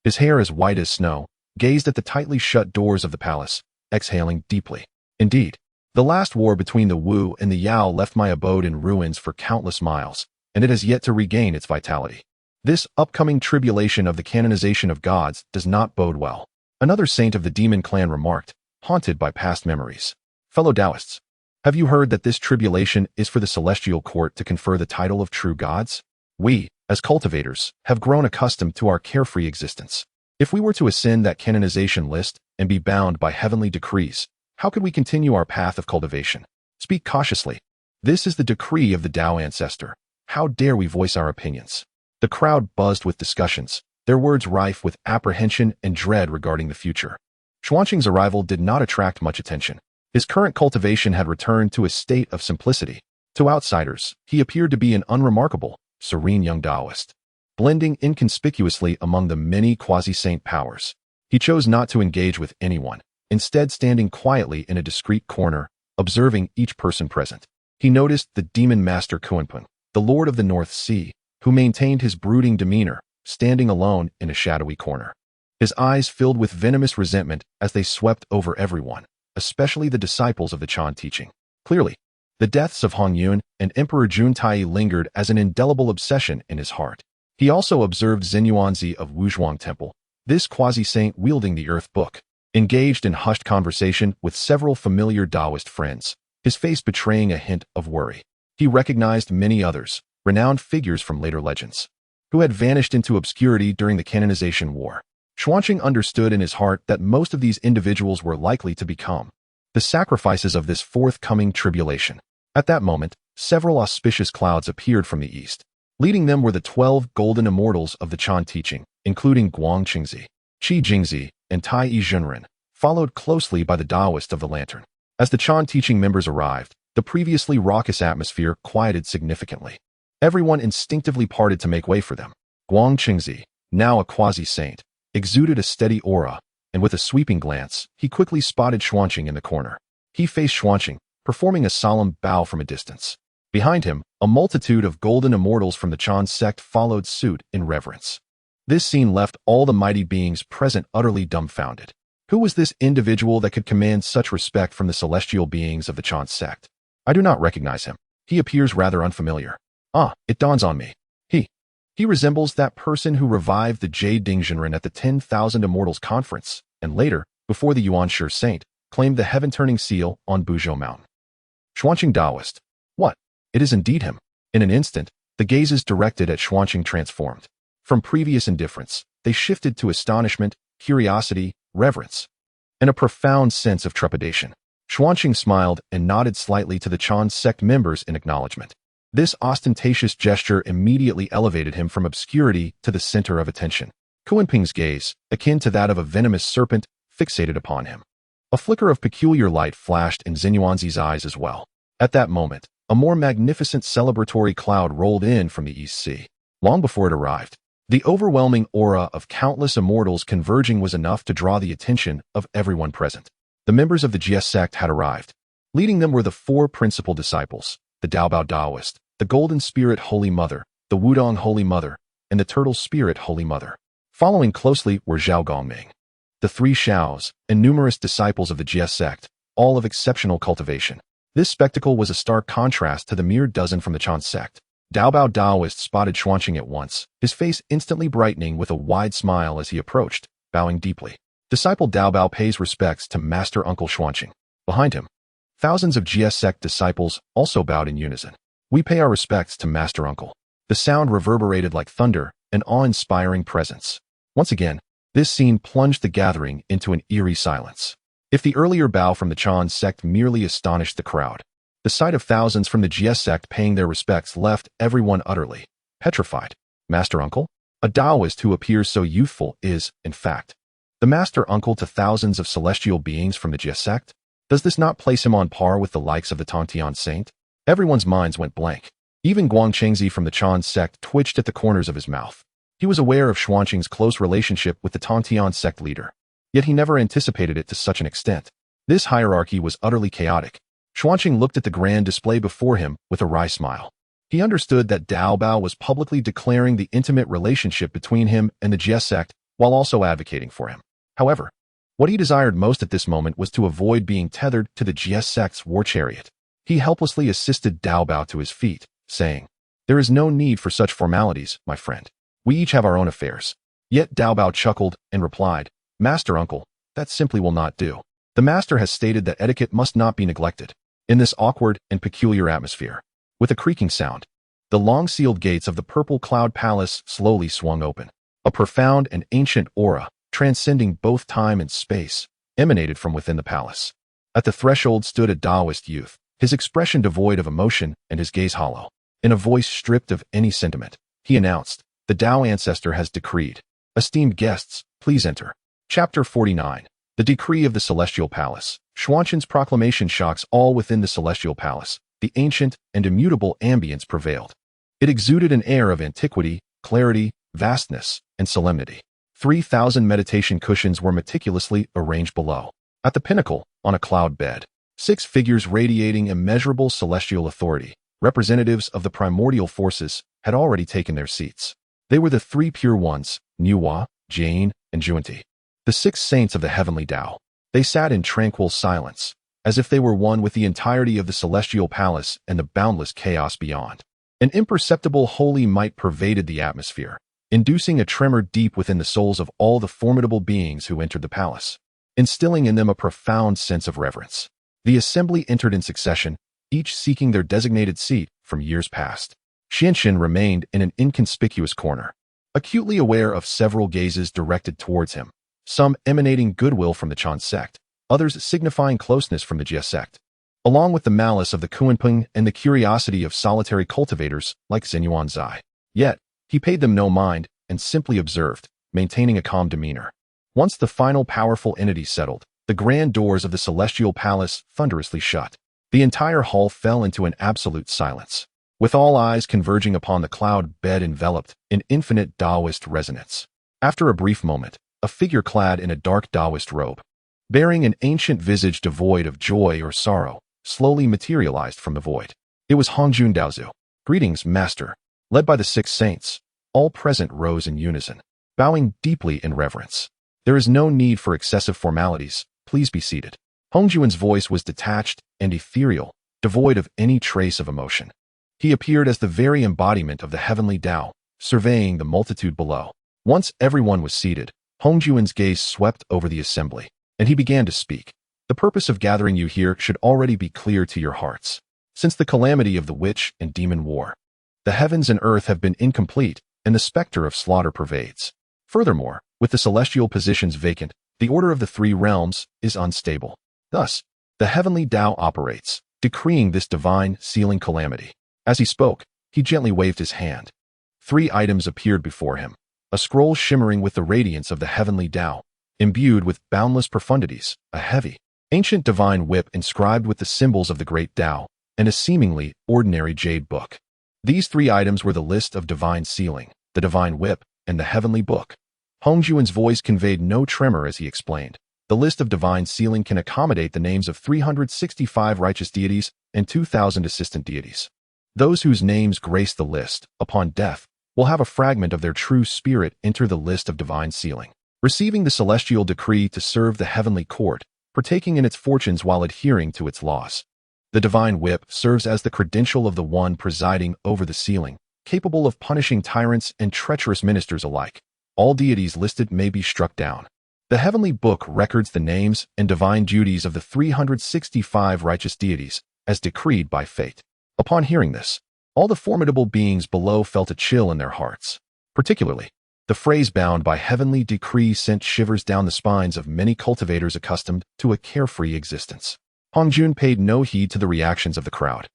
his hair as white as snow, gazed at the tightly shut doors of the palace, exhaling deeply. Indeed, the last war between the Wu and the Yao left my abode in ruins for countless miles, and it has yet to regain its vitality. This upcoming tribulation of the canonization of gods does not bode well. Another saint of the demon clan remarked, haunted by past memories. Fellow Daoists, have you heard that this tribulation is for the celestial court to confer the title of true gods? We, as cultivators, have grown accustomed to our carefree existence. If we were to ascend that canonization list and be bound by heavenly decrees, how could we continue our path of cultivation? Speak cautiously. This is the decree of the Dao ancestor. How dare we voice our opinions? The crowd buzzed with discussions, their words rife with apprehension and dread regarding the future. Xuanqing's arrival did not attract much attention. His current cultivation had returned to a state of simplicity. To outsiders, he appeared to be an unremarkable, serene young Daoist, blending inconspicuously among the many quasi-saint powers. He chose not to engage with anyone, instead standing quietly in a discreet corner, observing each person present. He noticed the demon master Kuanpun, the lord of the North Sea, who maintained his brooding demeanor, standing alone in a shadowy corner. His eyes filled with venomous resentment as they swept over everyone, especially the disciples of the Chan teaching. Clearly, the deaths of Hongjun and Emperor Juntai lingered as an indelible obsession in his heart. He also observed Xinyuanzi of Wuzhuang Temple, this quasi-saint wielding the Earth Book. engaged in hushed conversation with several familiar Daoist friends, his face betraying a hint of worry. He recognized many others, renowned figures from later legends, who had vanished into obscurity during the canonization war. Xuanqing understood in his heart that most of these individuals were likely to become the sacrifices of this forthcoming tribulation. At that moment, several auspicious clouds appeared from the east. Leading them were the 12 golden immortals of the Chan teaching, including Guang Qingzi, Qi Jingzi, and Tai Yi Zhenren, followed closely by the Daoist of the Lantern. As the Chan teaching members arrived, the previously raucous atmosphere quieted significantly. Everyone instinctively parted to make way for them. Guang Qingzi, now a quasi-saint, exuded a steady aura, and with a sweeping glance, he quickly spotted Xuanqing in the corner. He faced Xuanqing, performing a solemn bow from a distance. Behind him, a multitude of golden immortals from the Chan sect followed suit in reverence. This scene left all the mighty beings present utterly dumbfounded. Who was this individual that could command such respect from the celestial beings of the Chan sect? I do not recognize him. He appears rather unfamiliar. It dawns on me. He resembles that person who revived the Jade Dingzhenren at the 10,000 Immortals Conference, and later, before the Yuanshi Saint, claimed the heaven-turning seal on Buzhou Mountain. Xuanqing Daoist. What? It is indeed him. In an instant, the gazes directed at Xuanqing transformed. From previous indifference, they shifted to astonishment, curiosity, reverence, and a profound sense of trepidation. Xuanqing smiled and nodded slightly to the Chan sect members in acknowledgement. This ostentatious gesture immediately elevated him from obscurity to the center of attention. Kuanping's gaze, akin to that of a venomous serpent, fixated upon him. A flicker of peculiar light flashed in Xinyuanzi's eyes as well. At that moment, a more magnificent celebratory cloud rolled in from the East Sea. Long before it arrived, the overwhelming aura of countless immortals converging was enough to draw the attention of everyone present. The members of the Jie sect had arrived. Leading them were the 4 principal disciples, the Daobao Daoist, the Golden Spirit Holy Mother, the Wudong Holy Mother, and the Turtle Spirit Holy Mother. Following closely were Zhao Gongming, the 3 Shaos, and numerous disciples of the Jie sect, all of exceptional cultivation. This spectacle was a stark contrast to the mere dozen from the Chan sect. Daobao Daoist spotted Xuanqing at once, his face instantly brightening with a wide smile as he approached, bowing deeply. Disciple Daobao pays respects to Master Uncle Xuanqing. Behind him, thousands of Jie sect disciples also bowed in unison. We pay our respects to Master Uncle. The sound reverberated like thunder, an awe-inspiring presence. Once again, this scene plunged the gathering into an eerie silence. If the earlier bow from the Chan sect merely astonished the crowd, the sight of thousands from the Jie sect paying their respects left everyone utterly petrified. Master Uncle? A Daoist who appears so youthful is, in fact, the Master Uncle to thousands of celestial beings from the Jie sect? Does this not place him on par with the likes of the Tongtian Saint? Everyone's minds went blank. Even Guang Qingzi from the Chan sect twitched at the corners of his mouth. He was aware of Xuanqing's close relationship with the Tongtian sect leader, yet he never anticipated it to such an extent. This hierarchy was utterly chaotic. Xuanqing looked at the grand display before him with a wry smile. He understood that Daobao was publicly declaring the intimate relationship between him and the Jie sect while also advocating for him. However, what he desired most at this moment was to avoid being tethered to the Jie sect's war chariot. He helplessly assisted Daobao to his feet, saying, "There is no need for such formalities, my friend. We each have our own affairs." Yet Daobao chuckled and replied, "Master Uncle, that simply will not do. The master has stated that etiquette must not be neglected." In this awkward and peculiar atmosphere, with a creaking sound, the long-sealed gates of the Purple Cloud Palace slowly swung open. A profound and ancient aura, transcending both time and space, emanated from within the palace. At the threshold stood a Daoist youth, his expression devoid of emotion and his gaze hollow. In a voice stripped of any sentiment, he announced, "The Dao Ancestor has decreed. Esteemed guests, please enter." Chapter 49. The Decree of the Celestial Palace. Xuanqing's proclamation shocks all within the Celestial Palace. The ancient and immutable ambience prevailed. It exuded an air of antiquity, clarity, vastness, and solemnity. 3,000 meditation cushions were meticulously arranged below. At the pinnacle, on a cloud bed, 6 figures radiating immeasurable celestial authority, representatives of the primordial forces, had already taken their seats. They were the 3 pure ones, Nuwa, Jane, and Junti, the 6 saints of the Heavenly Dao. They sat in tranquil silence, as if they were one with the entirety of the Celestial Palace and the boundless chaos beyond. An imperceptible holy might pervaded the atmosphere, inducing a tremor deep within the souls of all the formidable beings who entered the palace. instilling in them a profound sense of reverence. The assembly entered in succession, each seeking their designated seat from years past. Xianxin remained in an inconspicuous corner, acutely aware of several gazes directed towards him, some emanating goodwill from the Chan sect, others signifying closeness from the Jia sect, along with the malice of the Kuanping and the curiosity of solitary cultivators like Xinyuan Zai. Yet, he paid them no mind and simply observed, maintaining a calm demeanor. Once the final powerful entity settled, the grand doors of the celestial palace thunderously shut. The entire hall fell into an absolute silence, with all eyes converging upon the cloud bed enveloped in infinite Daoist resonance. After a brief moment, a figure clad in a dark Daoist robe, bearing an ancient visage devoid of joy or sorrow, slowly materialized from the void. It was Hongjun Daozu. "Greetings, Master." Led by the 6 saints, all present rose in unison, bowing deeply in reverence. "There is no need for excessive formalities. Please be seated." Hongjun's voice was detached and ethereal, devoid of any trace of emotion. He appeared as the very embodiment of the Heavenly Dao, surveying the multitude below. Once everyone was seated, Hongjun's gaze swept over the assembly, and he began to speak. "The purpose of gathering you here should already be clear to your hearts. Since the calamity of the witch and demon war, the heavens and earth have been incomplete, and the specter of slaughter pervades. Furthermore, with the celestial positions vacant, the order of the 3 realms is unstable. Thus, the Heavenly Dao operates, decreeing this divine sealing calamity." As he spoke, he gently waved his hand. 3 items appeared before him, a scroll shimmering with the radiance of the Heavenly Dao, imbued with boundless profundities, a heavy, ancient divine whip inscribed with the symbols of the great Dao, and a seemingly ordinary jade book. These 3 items were the list of divine sealing, the divine whip, and the heavenly book. Hongjun's voice conveyed no tremor as he explained. "The list of divine sealing can accommodate the names of 365 righteous deities and 2,000 assistant deities. Those whose names grace the list, upon death, will have a fragment of their true spirit enter the list of divine sealing, receiving the celestial decree to serve the heavenly court, partaking in its fortunes while adhering to its laws. The divine whip serves as the credential of the one presiding over the sealing, capable of punishing tyrants and treacherous ministers alike. All deities listed may be struck down. The heavenly book records the names and divine duties of the 365 righteous deities, as decreed by fate." Upon hearing this, all the formidable beings below felt a chill in their hearts. Particularly, the phrase "bound by heavenly decree" sent shivers down the spines of many cultivators accustomed to a carefree existence. Hongjun paid no heed to the reactions of the crowd.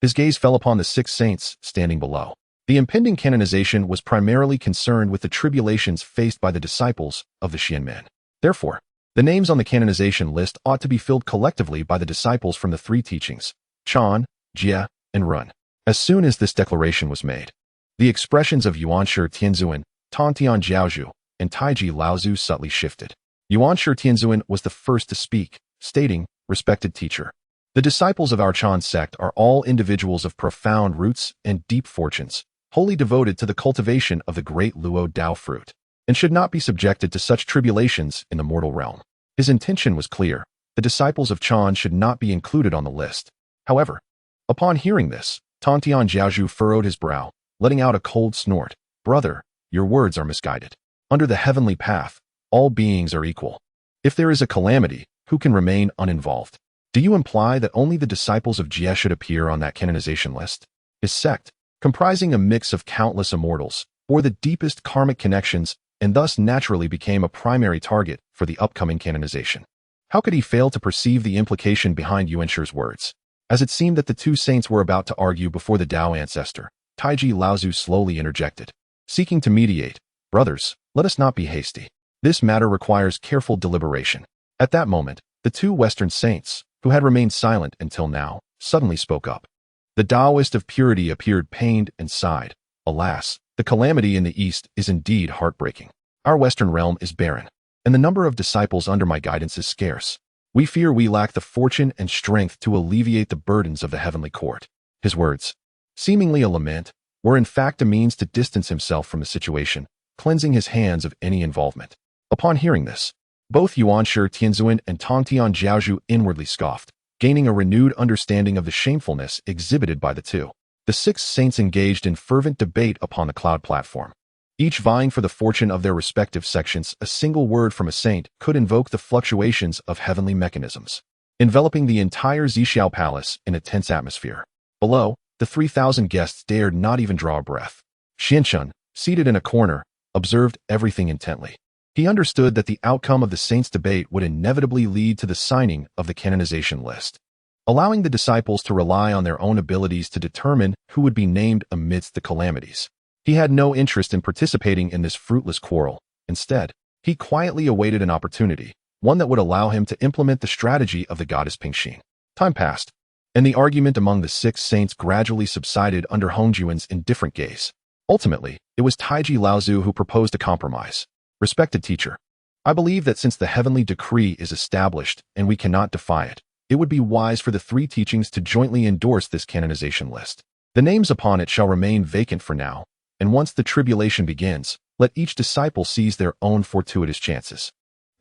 His gaze fell upon the 6 saints standing below. The impending canonization was primarily concerned with the tribulations faced by the disciples of the Xianmen. Therefore, the names on the canonization list ought to be filled collectively by the disciples from the 3 teachings, Chan, Jia, and Run. As soon as this declaration was made, the expressions of Yuanshi Tianzuan, Tongtian Jiaozhu, and Taiji Laozu subtly shifted. Yuanshi Tianzuan was the first to speak, stating, "Respected teacher, the disciples of our Chan sect are all individuals of profound roots and deep fortunes, wholly devoted to the cultivation of the great Luo Dao fruit, and should not be subjected to such tribulations in the mortal realm." His intention was clear. The disciples of Chan should not be included on the list. However, upon hearing this, Tongtian Jiaozhu furrowed his brow, letting out a cold snort. "Brother, your words are misguided. Under the heavenly path, all beings are equal. If there is a calamity, who can remain uninvolved? Do you imply that only the disciples of Jia should appear on that canonization list?" His sect, comprising a mix of countless immortals, bore the deepest karmic connections and thus naturally became a primary target for the upcoming canonization. How could he fail to perceive the implication behind Yuanshi's words? As it seemed that the 2 saints were about to argue before the Dao ancestor, Taiji Laozu slowly interjected, seeking to mediate. "Brothers, let us not be hasty. This matter requires careful deliberation." At that moment, the 2 Western saints, who had remained silent until now, suddenly spoke up. The Daoist of purity appeared pained and sighed. "Alas, the calamity in the East is indeed heartbreaking. Our Western realm is barren, and the number of disciples under my guidance is scarce. We fear we lack the fortune and strength to alleviate the burdens of the heavenly court." His words, seemingly a lament, were in fact a means to distance himself from the situation, cleansing his hands of any involvement. Upon hearing this, both Yuanshi Tianzuan and Tongtian Jiaozhu inwardly scoffed, gaining a renewed understanding of the shamefulness exhibited by the 2. The 6 saints engaged in fervent debate upon the cloud platform. each vying for the fortune of their respective sections. A single word from a saint could invoke the fluctuations of heavenly mechanisms, enveloping the entire Zixiao Palace in a tense atmosphere. Below, the 3,000 guests dared not even draw a breath. Xianchun, seated in a corner, observed everything intently. He understood that the outcome of the saints' debate would inevitably lead to the signing of the canonization list, allowing the disciples to rely on their own abilities to determine who would be named amidst the calamities. He had no interest in participating in this fruitless quarrel. Instead, he quietly awaited an opportunity, one that would allow him to implement the strategy of the goddess Pingxin. Time passed, and the argument among the 6 saints gradually subsided under Hongjun's indifferent gaze. Ultimately, it was Taiji Laozu who proposed a compromise. Respected teacher, I believe that since the heavenly decree is established and we cannot defy it, it would be wise for the 3 teachings to jointly endorse this canonization list. The names upon it shall remain vacant for now, and once the tribulation begins, let each disciple seize their own fortuitous chances.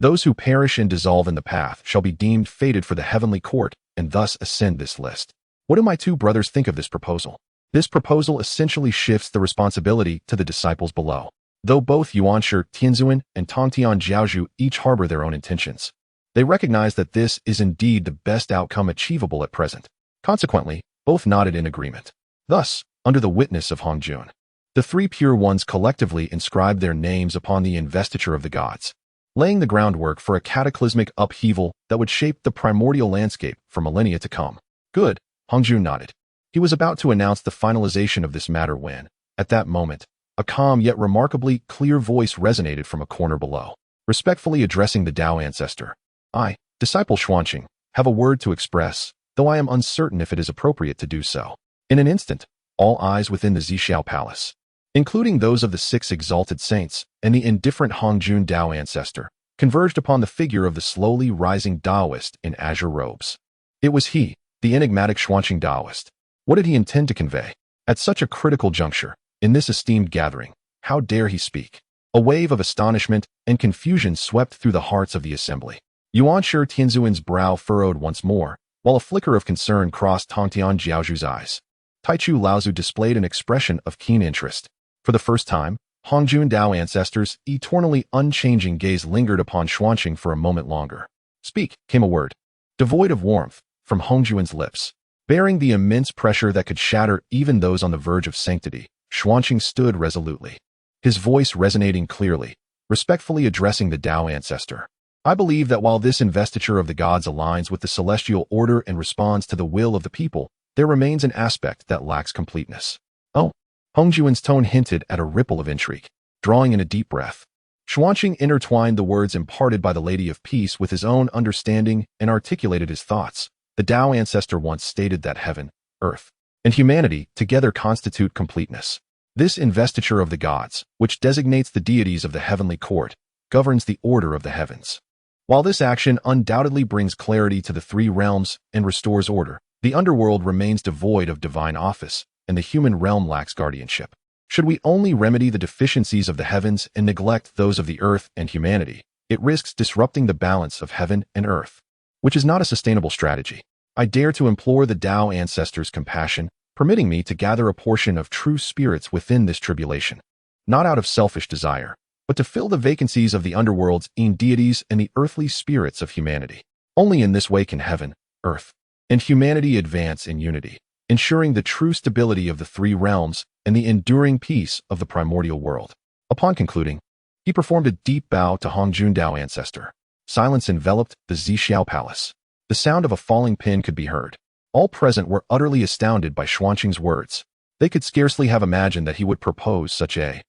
Those who perish and dissolve in the path shall be deemed fated for the heavenly court and thus ascend this list. What do my 2 brothers think of this proposal? This proposal essentially shifts the responsibility to the disciples below. Though both Yuanshi Tianzuan and Tongtian Jiaozhu each harbor their own intentions, they recognize that this is indeed the best outcome achievable at present. Consequently, both nodded in agreement. Thus, under the witness of Hongjun, the 3 pure ones collectively inscribed their names upon the investiture of the gods, laying the groundwork for a cataclysmic upheaval that would shape the primordial landscape for millennia to come. Good, Hongjun nodded. He was about to announce the finalization of this matter when, at that moment, a calm yet remarkably clear voice resonated from a corner below, respectfully addressing the Dao ancestor. I, disciple Xuanqing, have a word to express, though I am uncertain if it is appropriate to do so. In an instant, all eyes within the Zixiao Palace, including those of the 6 exalted saints and the indifferent Hongjun Dao ancestor, converged upon the figure of the slowly rising Daoist in azure robes. It was he, the enigmatic Xuanqing Daoist. What did he intend to convey? At such a critical juncture, in this esteemed gathering, how dare he speak? A wave of astonishment and confusion swept through the hearts of the assembly. Yuanshi Tianzuan's brow furrowed once more, while a flicker of concern crossed Tongtian Jiaozhu's eyes. Taichu Laozu displayed an expression of keen interest. For the first time, Hongjun Dao ancestors' eternally unchanging gaze lingered upon Xuanqing for a moment longer. Speak, came a word, devoid of warmth, from Hongjun's lips. Bearing the immense pressure that could shatter even those on the verge of sanctity, Xuanqing stood resolutely, his voice resonating clearly, respectfully addressing the Dao ancestor. I believe that while this investiture of the gods aligns with the celestial order and responds to the will of the people, there remains an aspect that lacks completeness. Oh, Hongjun's tone hinted at a ripple of intrigue. Drawing in a deep breath, Xuanqing intertwined the words imparted by the Lady of Peace with his own understanding and articulated his thoughts. The Dao ancestor once stated that heaven, earth, and humanity together constitute completeness. This investiture of the gods, which designates the deities of the heavenly court, governs the order of the heavens. While this action undoubtedly brings clarity to the 3 realms and restores order, the underworld remains devoid of divine office, and the human realm lacks guardianship. Should we only remedy the deficiencies of the heavens and neglect those of the earth and humanity, it risks disrupting the balance of heaven and earth, which is not a sustainable strategy. I dare to implore the Dao ancestors' compassion, permitting me to gather a portion of true spirits within this tribulation, not out of selfish desire, but to fill the vacancies of the underworld's deities and the earthly spirits of humanity. Only in this way can heaven, earth, and humanity advance in unity, ensuring the true stability of the 3 realms and the enduring peace of the primordial world. Upon concluding, he performed a deep bow to Hongjun Dao ancestor. Silence enveloped the Zixiao Palace. The sound of a falling pin could be heard. All present were utterly astounded by Xuanqing's words. They could scarcely have imagined that he would propose such a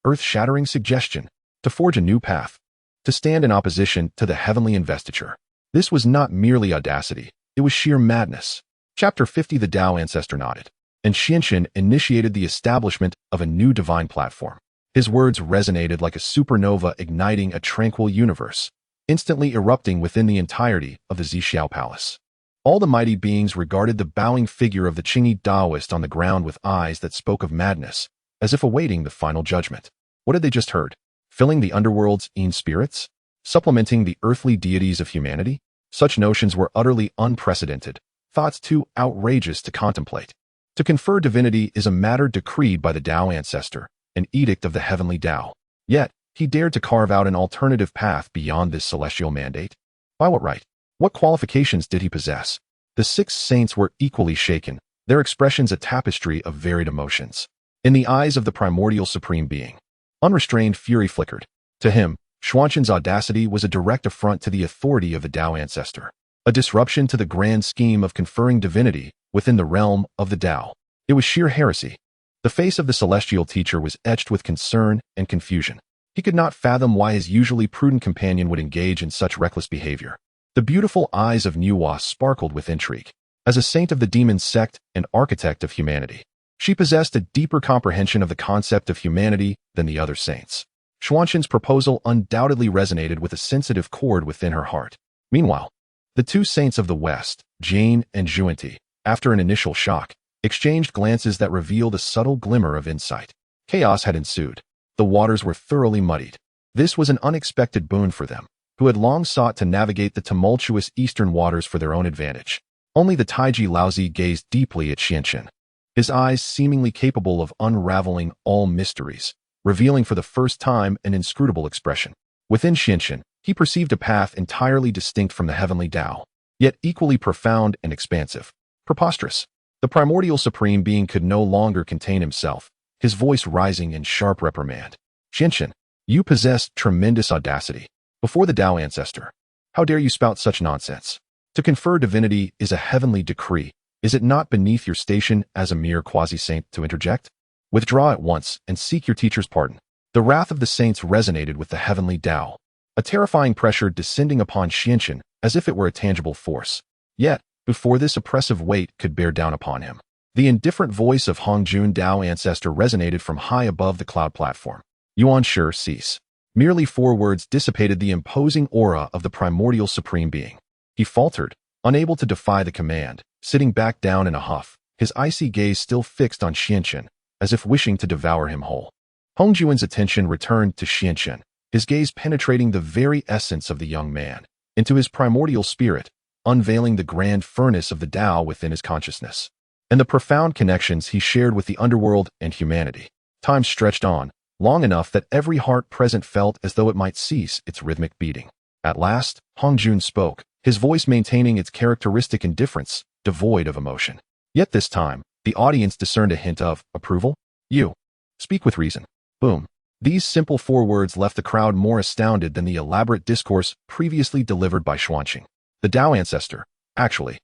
earth-shattering suggestion to forge a new path, to stand in opposition to the heavenly investiture. This was not merely audacity, it was sheer madness. Chapter 50. The Dao ancestor nodded, and Xianchen initiated the establishment of a new divine platform. His words resonated like a supernova igniting a tranquil universe, instantly erupting within the entirety of the Zixiao Palace. All the mighty beings regarded the bowing figure of the Qingyi Daoist on the ground with eyes that spoke of madness, as if awaiting the final judgment. What had they just heard? Filling the underworld's spirits? Supplementing the earthly deities of humanity? Such notions were utterly unprecedented, thoughts too outrageous to contemplate. To confer divinity is a matter decreed by the Dao ancestor, an edict of the Heavenly Dao. Yet, he dared to carve out an alternative path beyond this celestial mandate. By what right? What qualifications did he possess? The 6 saints were equally shaken, their expressions a tapestry of varied emotions. In the eyes of the primordial supreme being, unrestrained fury flickered. To him, Xuanzhen's audacity was a direct affront to the authority of the Dao ancestor, a disruption to the grand scheme of conferring divinity within the realm of the Dao. It was sheer heresy. The face of the celestial teacher was etched with concern and confusion. He could not fathom why his usually prudent companion would engage in such reckless behavior. The beautiful eyes of Nuwa sparkled with intrigue. As a saint of the demon sect and architect of humanity, she possessed a deeper comprehension of the concept of humanity than the other saints. Xuanzhen's proposal undoubtedly resonated with a sensitive chord within her heart. Meanwhile, the 2 saints of the West, Jane and Zhuanti, after an initial shock, exchanged glances that revealed a subtle glimmer of insight. Chaos had ensued. The waters were thoroughly muddied. This was an unexpected boon for them, who had long sought to navigate the tumultuous eastern waters for their own advantage. Only the Taiji Laozi gazed deeply at Xianchen, his eyes seemingly capable of unraveling all mysteries, revealing for the first time an inscrutable expression. Within Xianchen, he perceived a path entirely distinct from the Heavenly Dao, yet equally profound and expansive. Preposterous. The primordial supreme being could no longer contain himself, his voice rising in sharp reprimand. Xianchen, you possess tremendous audacity. Before the Dao ancestor, how dare you spout such nonsense? To confer divinity is a heavenly decree. Is it not beneath your station as a mere quasi-saint to interject? Withdraw at once and seek your teacher's pardon. The wrath of the saints resonated with the Heavenly Dao, a terrifying pressure descending upon Xianchen as if it were a tangible force. Yet, before this oppressive weight could bear down upon him, the indifferent voice of Hongjun Dao ancestor resonated from high above the cloud platform. Yuan Shi, cease. Merely 4 words dissipated the imposing aura of the primordial supreme being. He faltered, unable to defy the command, sitting back down in a huff, his icy gaze still fixed on Xianchen, as if wishing to devour him whole. Hongjun's attention returned to Xianchen, his gaze penetrating the very essence of the young man, into his primordial spirit, unveiling the grand furnace of the Dao within his consciousness, and the profound connections he shared with the underworld and humanity. Time stretched on, long enough that every heart present felt as though it might cease its rhythmic beating. At last, Hongjun spoke, his voice maintaining its characteristic indifference, devoid of emotion. Yet this time, the audience discerned a hint of approval. You speak with reason. Boom. These simple 4 words left the crowd more astounded than the elaborate discourse previously delivered by Xuanzhen. The Dao ancestor, actually,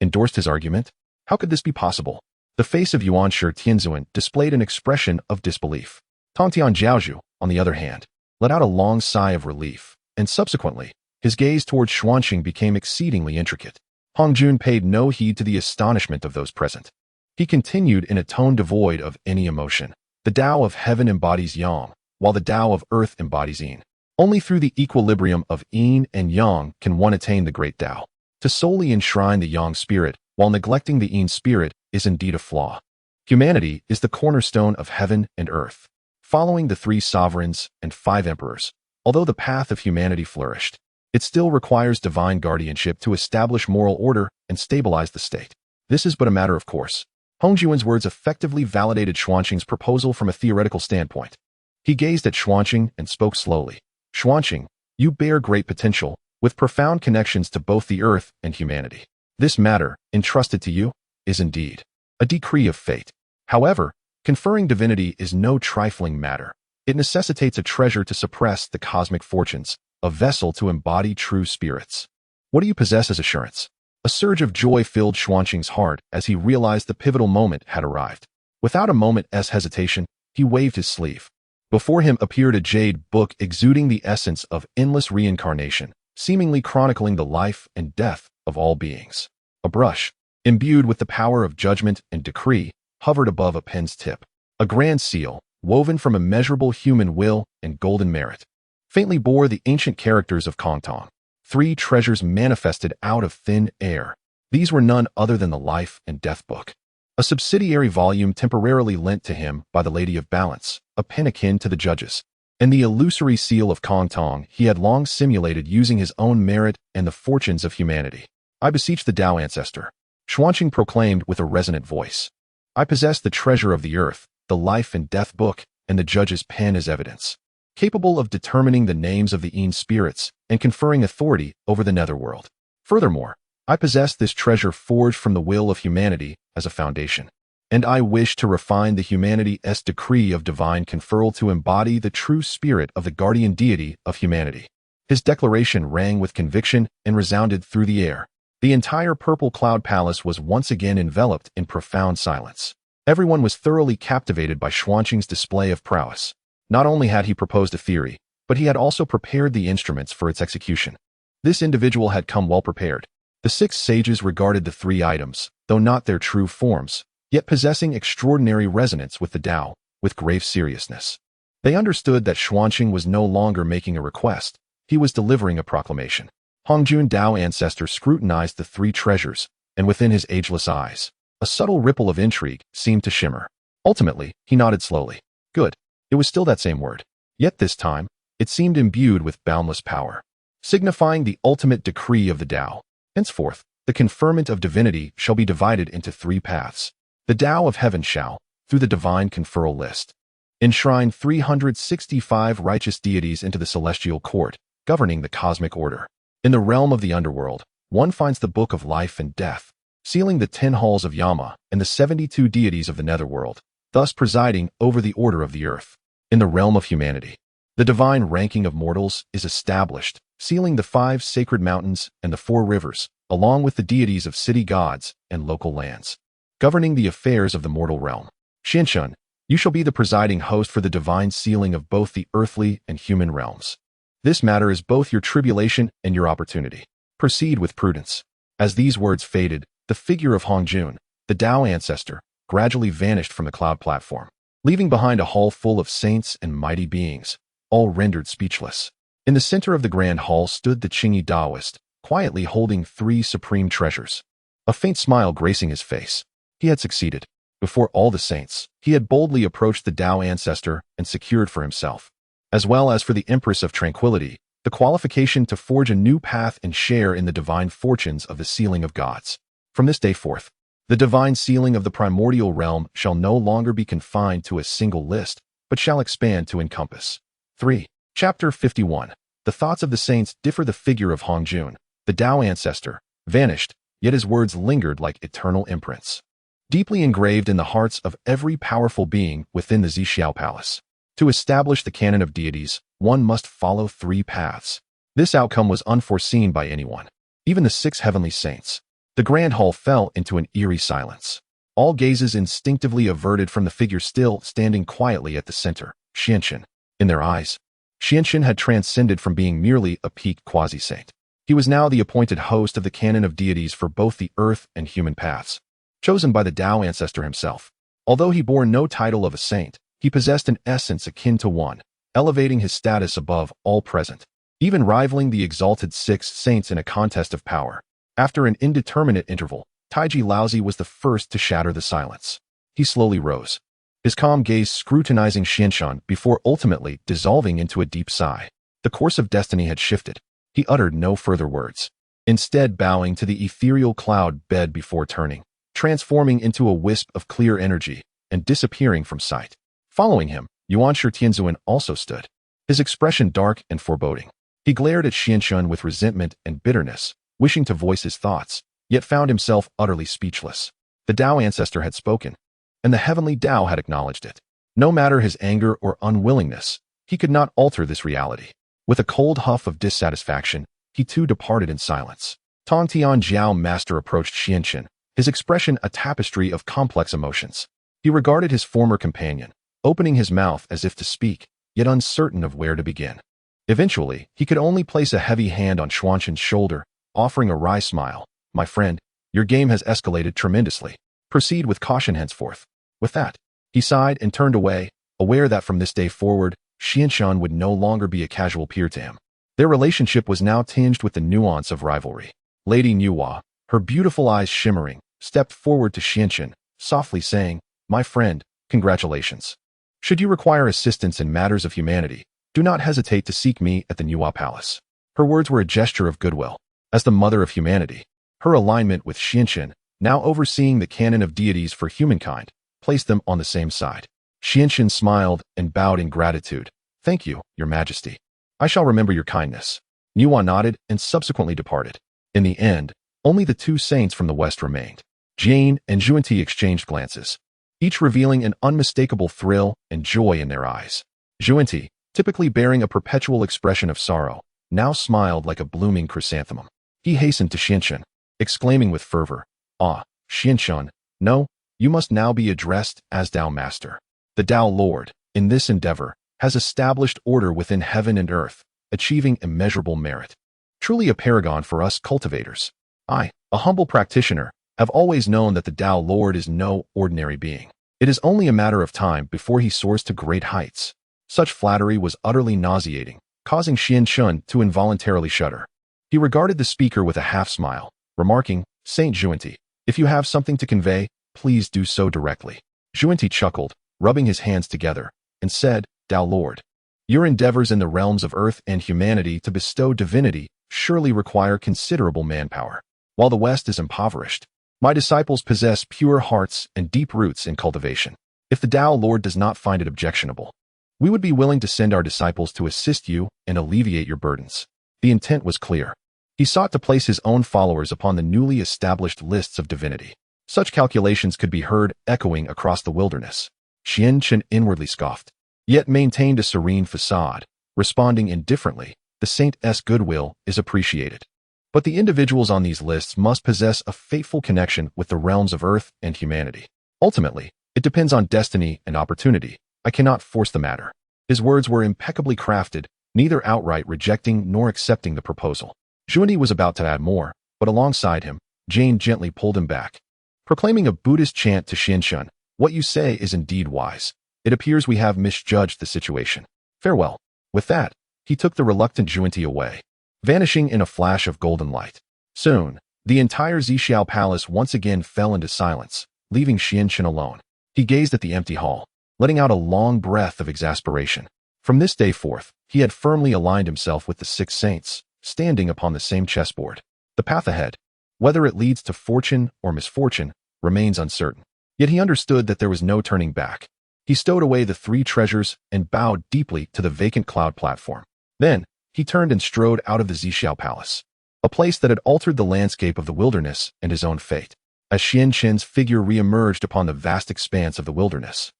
endorsed his argument? How could this be possible? The face of Yuan Shi Tianzuan displayed an expression of disbelief. Tongtian Jiaozhu, on the other hand, let out a long sigh of relief, and subsequently, his gaze towards Xuanzhen became exceedingly intricate. Hongjun paid no heed to the astonishment of those present. He continued in a tone devoid of any emotion. The Dao of heaven embodies yang, while the Dao of earth embodies yin. Only through the equilibrium of yin and yang can one attain the great Dao. To solely enshrine the yang spirit while neglecting the yin spirit is indeed a flaw. Humanity is the cornerstone of heaven and earth. Following the 3 sovereigns and 5 emperors, although the path of humanity flourished, it still requires divine guardianship to establish moral order and stabilize the state. This is but a matter of course. Hongjun's words effectively validated Xuanzhen's proposal from a theoretical standpoint. He gazed at Xuanzhen and spoke slowly. Xuanzhen, you bear great potential, with profound connections to both the earth and humanity. This matter, entrusted to you, is indeed a decree of fate. However, conferring divinity is no trifling matter. It necessitates a treasure to suppress the cosmic fortunes, a vessel to embody true spirits. What do you possess as assurance? A surge of joy filled Xuanzhen's heart as he realized the pivotal moment had arrived. Without a moment's hesitation, he waved his sleeve. Before him appeared a jade book exuding the essence of endless reincarnation, seemingly chronicling the life and death of all beings. A brush, imbued with the power of judgment and decree, hovered above a pen's tip. A grand seal, woven from immeasurable human will and golden merit, faintly bore the ancient characters of Kongtong. 3 treasures manifested out of thin air. These were none other than the Life and Death Book, a subsidiary volume temporarily lent to him by the Lady of Balance, a pen akin to the judge's, and the illusory seal of Kongtong he had long simulated using his own merit and the fortunes of humanity. I beseech the Dao ancestor, Xuanzhen proclaimed with a resonant voice. I possess the treasure of the earth, the Life and Death Book, and the judge's pen as evidence, capable of determining the names of the Een spirits and conferring authority over the netherworld. Furthermore, I possess this treasure forged from the will of humanity as a foundation, and I wish to refine the humanity's decree of divine conferral to embody the true spirit of the guardian deity of humanity. His declaration rang with conviction and resounded through the air. The entire Purple Cloud Palace was once again enveloped in profound silence. Everyone was thoroughly captivated by Xuanqing's display of prowess. Not only had he proposed a theory, but he had also prepared the instruments for its execution. This individual had come well prepared. The 6 sages regarded the 3 items, though not their true forms, yet possessing extraordinary resonance with the Dao, with grave seriousness. They understood that Xuanqing was no longer making a request, he was delivering a proclamation. Hongjun Dao ancestor scrutinized the 3 treasures, and within his ageless eyes, a subtle ripple of intrigue seemed to shimmer. Ultimately, he nodded slowly. Good. It was still that same word. Yet this time, it seemed imbued with boundless power, signifying the ultimate decree of the Dao. Henceforth, the conferment of divinity shall be divided into 3 paths. The Dao of heaven shall, through the divine conferral list, enshrine 365 righteous deities into the celestial court, governing the cosmic order. In the realm of the underworld, one finds the book of life and death, sealing the 10 halls of Yama and the 72 deities of the netherworld, thus presiding over the order of the earth. In the realm of humanity, the divine ranking of mortals is established, sealing the 5 sacred mountains and the 4 rivers, along with the deities of city gods and local lands, governing the affairs of the mortal realm. Xianshun, you shall be the presiding host for the divine sealing of both the earthly and human realms. This matter is both your tribulation and your opportunity. Proceed with prudence. As these words faded, the figure of Hongjun, the Dao ancestor, gradually vanished from the cloud platform, leaving behind a hall full of saints and mighty beings, all rendered speechless. In the center of the grand hall stood the Qingyi Daoist, quietly holding 3 supreme treasures, a faint smile gracing his face. He had succeeded. Before all the saints, he had boldly approached the Dao ancestor and secured for himself, as well as for the Empress of Tranquility, the qualification to forge a new path and share in the divine fortunes of the sealing of gods. From this day forth, the divine sealing of the primordial realm shall no longer be confined to a single list, but shall expand to encompass 3. Chapter 51. The thoughts of the saints differ. The figure of Hongjun, the Dao ancestor, vanished, yet his words lingered like eternal imprints, deeply engraved in the hearts of every powerful being within the Zixiao Palace. To establish the canon of deities, one must follow 3 paths. This outcome was unforeseen by anyone, even the 6 heavenly saints. The grand hall fell into an eerie silence. All gazes instinctively averted from the figure still standing quietly at the center, Xianshun. In their eyes, Xianshun had transcended from being merely a peaked quasi-saint. He was now the appointed host of the canon of deities for both the earth and human paths, chosen by the Dao ancestor himself. Although he bore no title of a saint, he possessed an essence akin to one, elevating his status above all present, even rivaling the exalted 6 saints in a contest of power. After an indeterminate interval, Taiji Laozi was the first to shatter the silence. He slowly rose, his calm gaze scrutinizing Xianshun before ultimately dissolving into a deep sigh. The course of destiny had shifted. He uttered no further words, instead bowing to the ethereal cloud bed before turning, transforming into a wisp of clear energy and disappearing from sight. Following him, Yuanshi Tianzuan also stood, his expression dark and foreboding. He glared at Xianshun with resentment and bitterness, wishing to voice his thoughts, yet found himself utterly speechless. The Dao ancestor had spoken, and the Heavenly Dao had acknowledged it. No matter his anger or unwillingness, he could not alter this reality. With a cold huff of dissatisfaction, he too departed in silence. Tong Tian Jiao master approached Xianshun, his expression a tapestry of complex emotions. He regarded his former companion, opening his mouth as if to speak, yet uncertain of where to begin. Eventually, he could only place a heavy hand on Xuanqing's shoulder, offering a wry smile. My friend, your game has escalated tremendously. Proceed with caution henceforth. With that, he sighed and turned away, aware that from this day forward, Xianshun would no longer be a casual peer to him. Their relationship was now tinged with the nuance of rivalry. Lady Nuwa, her beautiful eyes shimmering, stepped forward to Xianshun, softly saying, My friend, congratulations. Should you require assistance in matters of humanity, do not hesitate to seek me at the Nuwa Palace. Her words were a gesture of goodwill. As the mother of humanity, her alignment with Xianshun, now overseeing the canon of deities for humankind, placed them on the same side. Xianxin smiled and bowed in gratitude. Thank you, Your Majesty. I shall remember your kindness. Nuan nodded and subsequently departed. In the end, only the two saints from the west remained. Jane and Zhuanti exchanged glances, each revealing an unmistakable thrill and joy in their eyes. Zhuanti, typically bearing a perpetual expression of sorrow, now smiled like a blooming chrysanthemum. He hastened to Xianxin, exclaiming with fervor, "Ah, Xianxin, no, you must now be addressed as Dao Master. The Dao Lord, in this endeavor, has established order within heaven and earth, achieving immeasurable merit. Truly a paragon for us cultivators. I, a humble practitioner, have always known that the Dao Lord is no ordinary being. It is only a matter of time before he soars to great heights." Such flattery was utterly nauseating, causing Xianxin to involuntarily shudder. He regarded the speaker with a half-smile, remarking, "Saint Zhuanti, if you have something to convey, please do so directly." Zhuanti chuckled, rubbing his hands together, and said, "Dao Lord, your endeavors in the realms of earth and humanity to bestow divinity surely require considerable manpower. While the West is impoverished, my disciples possess pure hearts and deep roots in cultivation. If the Dao Lord does not find it objectionable, we would be willing to send our disciples to assist you and alleviate your burdens." The intent was clear. He sought to place his own followers upon the newly established lists of divinity. Such calculations could be heard echoing across the wilderness. Xianxin inwardly scoffed, yet maintained a serene facade, responding indifferently, "The saint's goodwill is appreciated. But the individuals on these lists must possess a fateful connection with the realms of earth and humanity. Ultimately, it depends on destiny and opportunity. I cannot force the matter." His words were impeccably crafted, neither outright rejecting nor accepting the proposal. Zhuanti was about to add more, but alongside him, Jane gently pulled him back. Proclaiming a Buddhist chant to Xianxin, "What you say is indeed wise. It appears we have misjudged the situation. Farewell." With that, he took the reluctant Zhuanti away, vanishing in a flash of golden light. Soon, the entire Zixiao Palace once again fell into silence, leaving Xianxin alone. He gazed at the empty hall, letting out a long breath of exasperation. From this day forth, he had firmly aligned himself with the six saints, standing upon the same chessboard. The path ahead, whether it leads to fortune or misfortune, remains uncertain. Yet he understood that there was no turning back. He stowed away the three treasures and bowed deeply to the vacant cloud platform. Then, he turned and strode out of the Zixiao Palace, a place that had altered the landscape of the wilderness and his own fate. As Xianxin's figure re-emerged upon the vast expanse of the wilderness,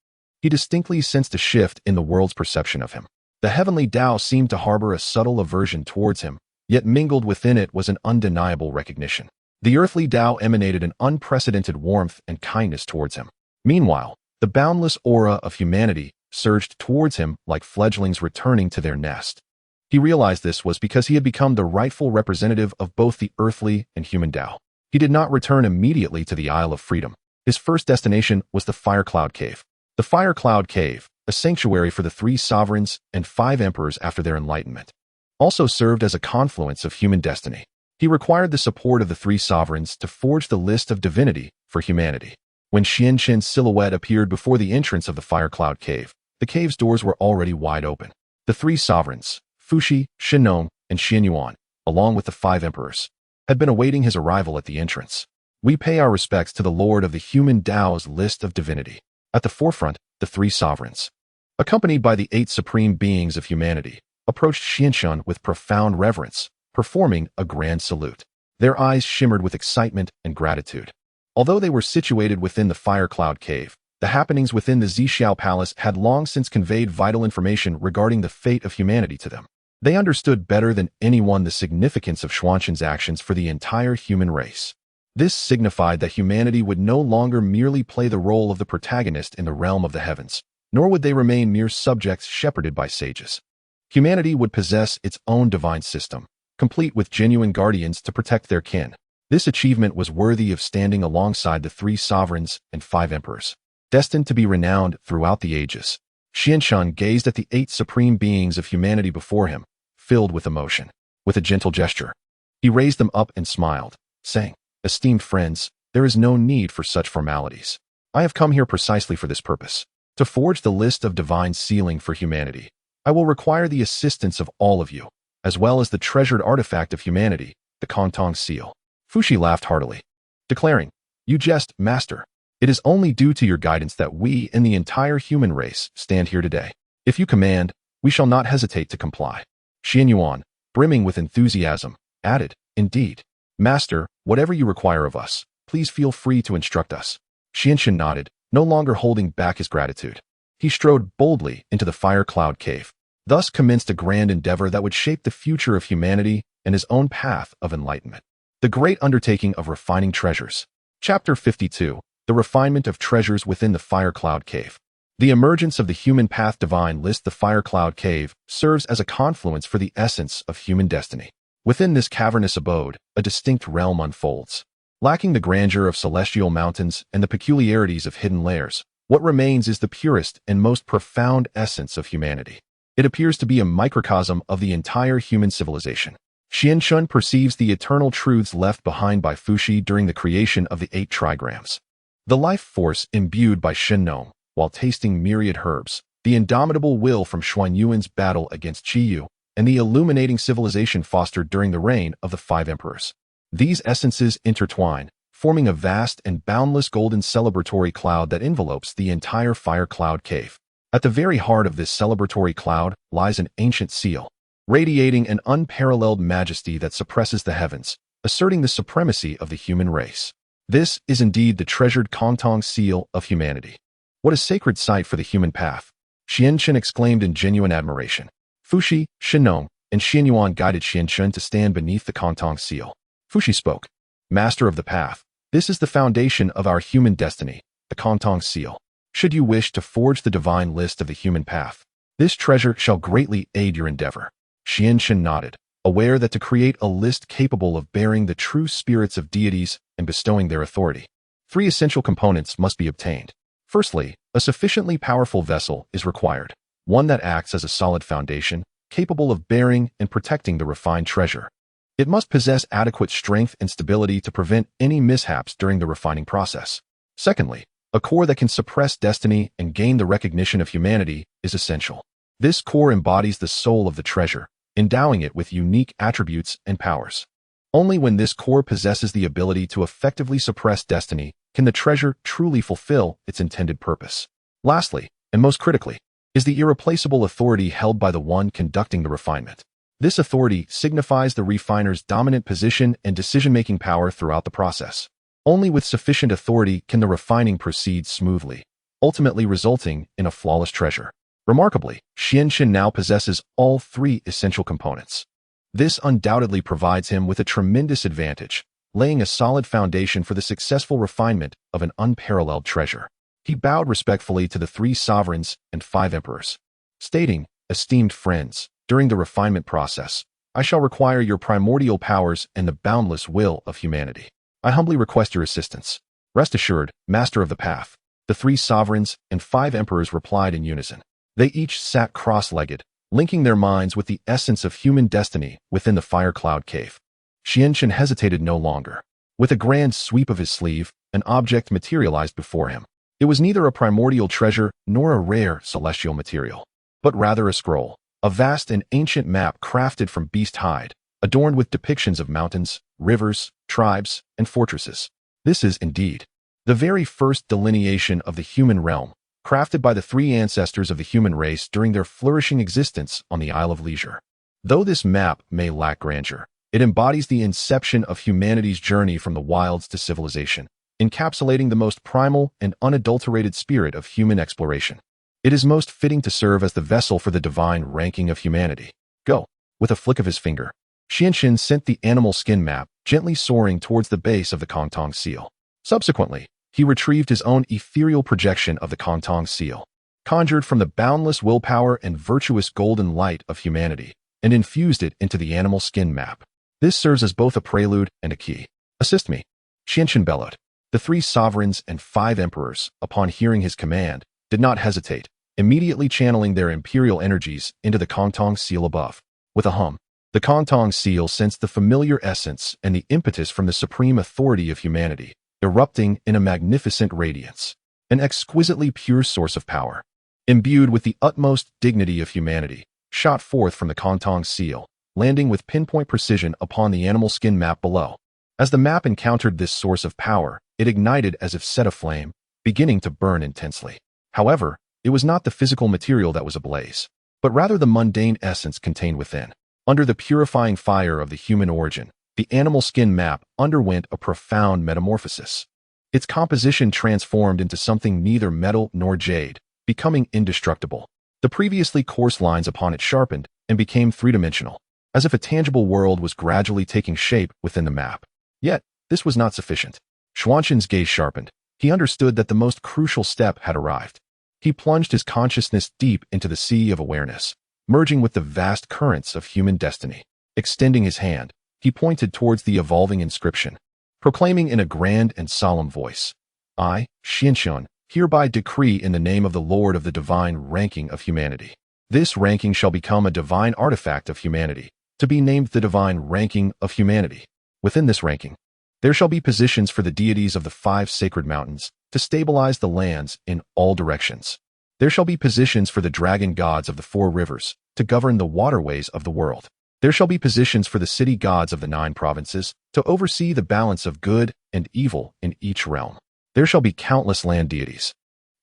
he distinctly sensed a shift in the world's perception of him. The Heavenly Dao seemed to harbor a subtle aversion towards him, yet mingled within it was an undeniable recognition. The earthly Dao emanated an unprecedented warmth and kindness towards him. Meanwhile, the boundless aura of humanity surged towards him like fledglings returning to their nest. He realized this was because he had become the rightful representative of both the earthly and human Dao. He did not return immediately to the Isle of Freedom. His first destination was the Fire Cloud Cave. The Fire Cloud Cave, a sanctuary for the three sovereigns and 5 emperors after their enlightenment, also served as a confluence of human destiny. He required the support of the 3 sovereigns to forge the list of divinity for humanity. When Xianxin's silhouette appeared before the entrance of the Fire Cloud Cave, the cave's doors were already wide open. The 3 sovereigns, Fuxi, Shinnong, and Xianyuan, along with the 5 emperors, had been awaiting his arrival at the entrance. We pay our respects to the Lord of the human Dao's list of divinity. At the forefront, the 3 sovereigns, accompanied by the 8 supreme beings of humanity, approached Xianxin with profound reverence, performing a grand salute. Their eyes shimmered with excitement and gratitude. Although they were situated within the Fire Cloud Cave, the happenings within the Zixiao Palace had long since conveyed vital information regarding the fate of humanity to them. They understood better than anyone the significance of Xuanxin's actions for the entire human race. This signified that humanity would no longer merely play the role of the protagonist in the realm of the heavens, nor would they remain mere subjects shepherded by sages. Humanity would possess its own divine system, complete with genuine guardians to protect their kin. This achievement was worthy of standing alongside the 3 sovereigns and 5 emperors, destined to be renowned throughout the ages. Xianxin gazed at the 8 supreme beings of humanity before him, filled with emotion. With a gentle gesture, he raised them up and smiled, saying, "Esteemed friends, there is no need for such formalities. I have come here precisely for this purpose, to forge the list of divine sealing for humanity. I will require the assistance of all of you, as well as the treasured artifact of humanity, the Kongtong seal." Fuxi laughed heartily, declaring, "You jest, master. It is only due to your guidance that we and the entire human race stand here today. If you command, we shall not hesitate to comply." Xianyuan, brimming with enthusiasm, added, "Indeed. Master, whatever you require of us, please feel free to instruct us." Xianxin nodded, no longer holding back his gratitude. He strode boldly into the fire cloud cave, thus commenced a grand endeavor that would shape the future of humanity and his own path of enlightenment. The great undertaking of refining treasures. Chapter 52. The refinement of treasures within the fire cloud cave. The emergence of the human path divine list. The fire cloud cave serves as a confluence for the essence of human destiny. Within this cavernous abode, a distinct realm unfolds. Lacking the grandeur of celestial mountains and the peculiarities of hidden layers, what remains is the purest and most profound essence of humanity. It appears to be a microcosm of the entire human civilization. Xianxun perceives the eternal truths left behind by Fuxi during the creation of the 8 trigrams. The life force imbued by Shenong, while tasting myriad herbs, the indomitable will from Xuanyuan's battle against Qiyu, and the illuminating civilization fostered during the reign of the 5 emperors. These essences intertwine, forming a vast and boundless golden celebratory cloud that envelopes the entire fire cloud cave. At the very heart of this celebratory cloud lies an ancient seal, radiating an unparalleled majesty that suppresses the heavens, asserting the supremacy of the human race. This is indeed the treasured Kongtong seal of humanity. What a sacred sight for the human path! Xianxin exclaimed in genuine admiration. Fuxi, Shenong, and Xianyuan guided Xianxun to stand beneath the Kongtong seal. Fuxi spoke. "Master of the path, this is the foundation of our human destiny, the Kongtong seal. Should you wish to forge the divine list of the human path, this treasure shall greatly aid your endeavor." Xianxin nodded, aware that to create a list capable of bearing the true spirits of deities and bestowing their authority, 3 essential components must be obtained. Firstly, a sufficiently powerful vessel is required, one that acts as a solid foundation, capable of bearing and protecting the refined treasure. It must possess adequate strength and stability to prevent any mishaps during the refining process. Secondly, a core that can suppress destiny and gain the recognition of humanity is essential. This core embodies the soul of the treasure, endowing it with unique attributes and powers. Only when this core possesses the ability to effectively suppress destiny can the treasure truly fulfill its intended purpose. Lastly, and most critically, is the irreplaceable authority held by the one conducting the refinement. This authority signifies the refiner's dominant position and decision-making power throughout the process. Only with sufficient authority can the refining proceed smoothly, ultimately resulting in a flawless treasure. Remarkably, Xianxin now possesses all 3 essential components. This undoubtedly provides him with a tremendous advantage, laying a solid foundation for the successful refinement of an unparalleled treasure. He bowed respectfully to the 3 sovereigns and 5 emperors, stating, "Esteemed friends, during the refinement process, I shall require your primordial powers and the boundless will of humanity. I humbly request your assistance." "Rest assured, Master of the Path," the 3 sovereigns and 5 emperors replied in unison. They each sat cross-legged, linking their minds with the essence of human destiny within the fire cloud cave. Xianxin hesitated no longer. With a grand sweep of his sleeve, an object materialized before him. It was neither a primordial treasure nor a rare celestial material, but rather a scroll, a vast and ancient map crafted from beast hide, adorned with depictions of mountains, rivers, tribes, and fortresses. This is, indeed, the very first delineation of the human realm, crafted by the 3 ancestors of the human race during their flourishing existence on the Isle of Leisure. Though this map may lack grandeur, it embodies the inception of humanity's journey from the wilds to civilization, encapsulating the most primal and unadulterated spirit of human exploration. It is most fitting to serve as the vessel for the divine ranking of humanity. Go. With a flick of his finger, Xianxin sent the animal skin map gently soaring towards the base of the Kongtong seal. Subsequently, he retrieved his own ethereal projection of the Kongtong seal, conjured from the boundless willpower and virtuous golden light of humanity, and infused it into the animal skin map. This serves as both a prelude and a key. "Assist me," Xianxin bellowed. The 3 sovereigns and 5 emperors, upon hearing his command, did not hesitate, immediately channeling their imperial energies into the Kongtong seal above. With a hum, the Kongtong seal sensed the familiar essence and the impetus from the supreme authority of humanity, erupting in a magnificent radiance, an exquisitely pure source of power, imbued with the utmost dignity of humanity, shot forth from the Kongtong seal, landing with pinpoint precision upon the animal skin map below. As the map encountered this source of power, it ignited as if set aflame, beginning to burn intensely. However, it was not the physical material that was ablaze, but rather the mundane essence contained within. Under the purifying fire of the human origin, the animal skin map underwent a profound metamorphosis. Its composition transformed into something neither metal nor jade, becoming indestructible. The previously coarse lines upon it sharpened and became three-dimensional, as if a tangible world was gradually taking shape within the map. Yet, this was not sufficient. Xuanzhen's gaze sharpened. He understood that the most crucial step had arrived. He plunged his consciousness deep into the sea of awareness, merging with the vast currents of human destiny. Extending his hand, he pointed towards the evolving inscription, proclaiming in a grand and solemn voice, I, Xianxun, hereby decree in the name of the Lord of the divine ranking of humanity. This ranking shall become a divine artifact of humanity, to be named the divine ranking of humanity. Within this ranking, there shall be positions for the deities of the 5 sacred mountains, to stabilize the lands in all directions. There shall be positions for the dragon gods of the 4 rivers, to govern the waterways of the world. There shall be positions for the city gods of the 9 provinces, to oversee the balance of good and evil in each realm. There shall be countless land deities,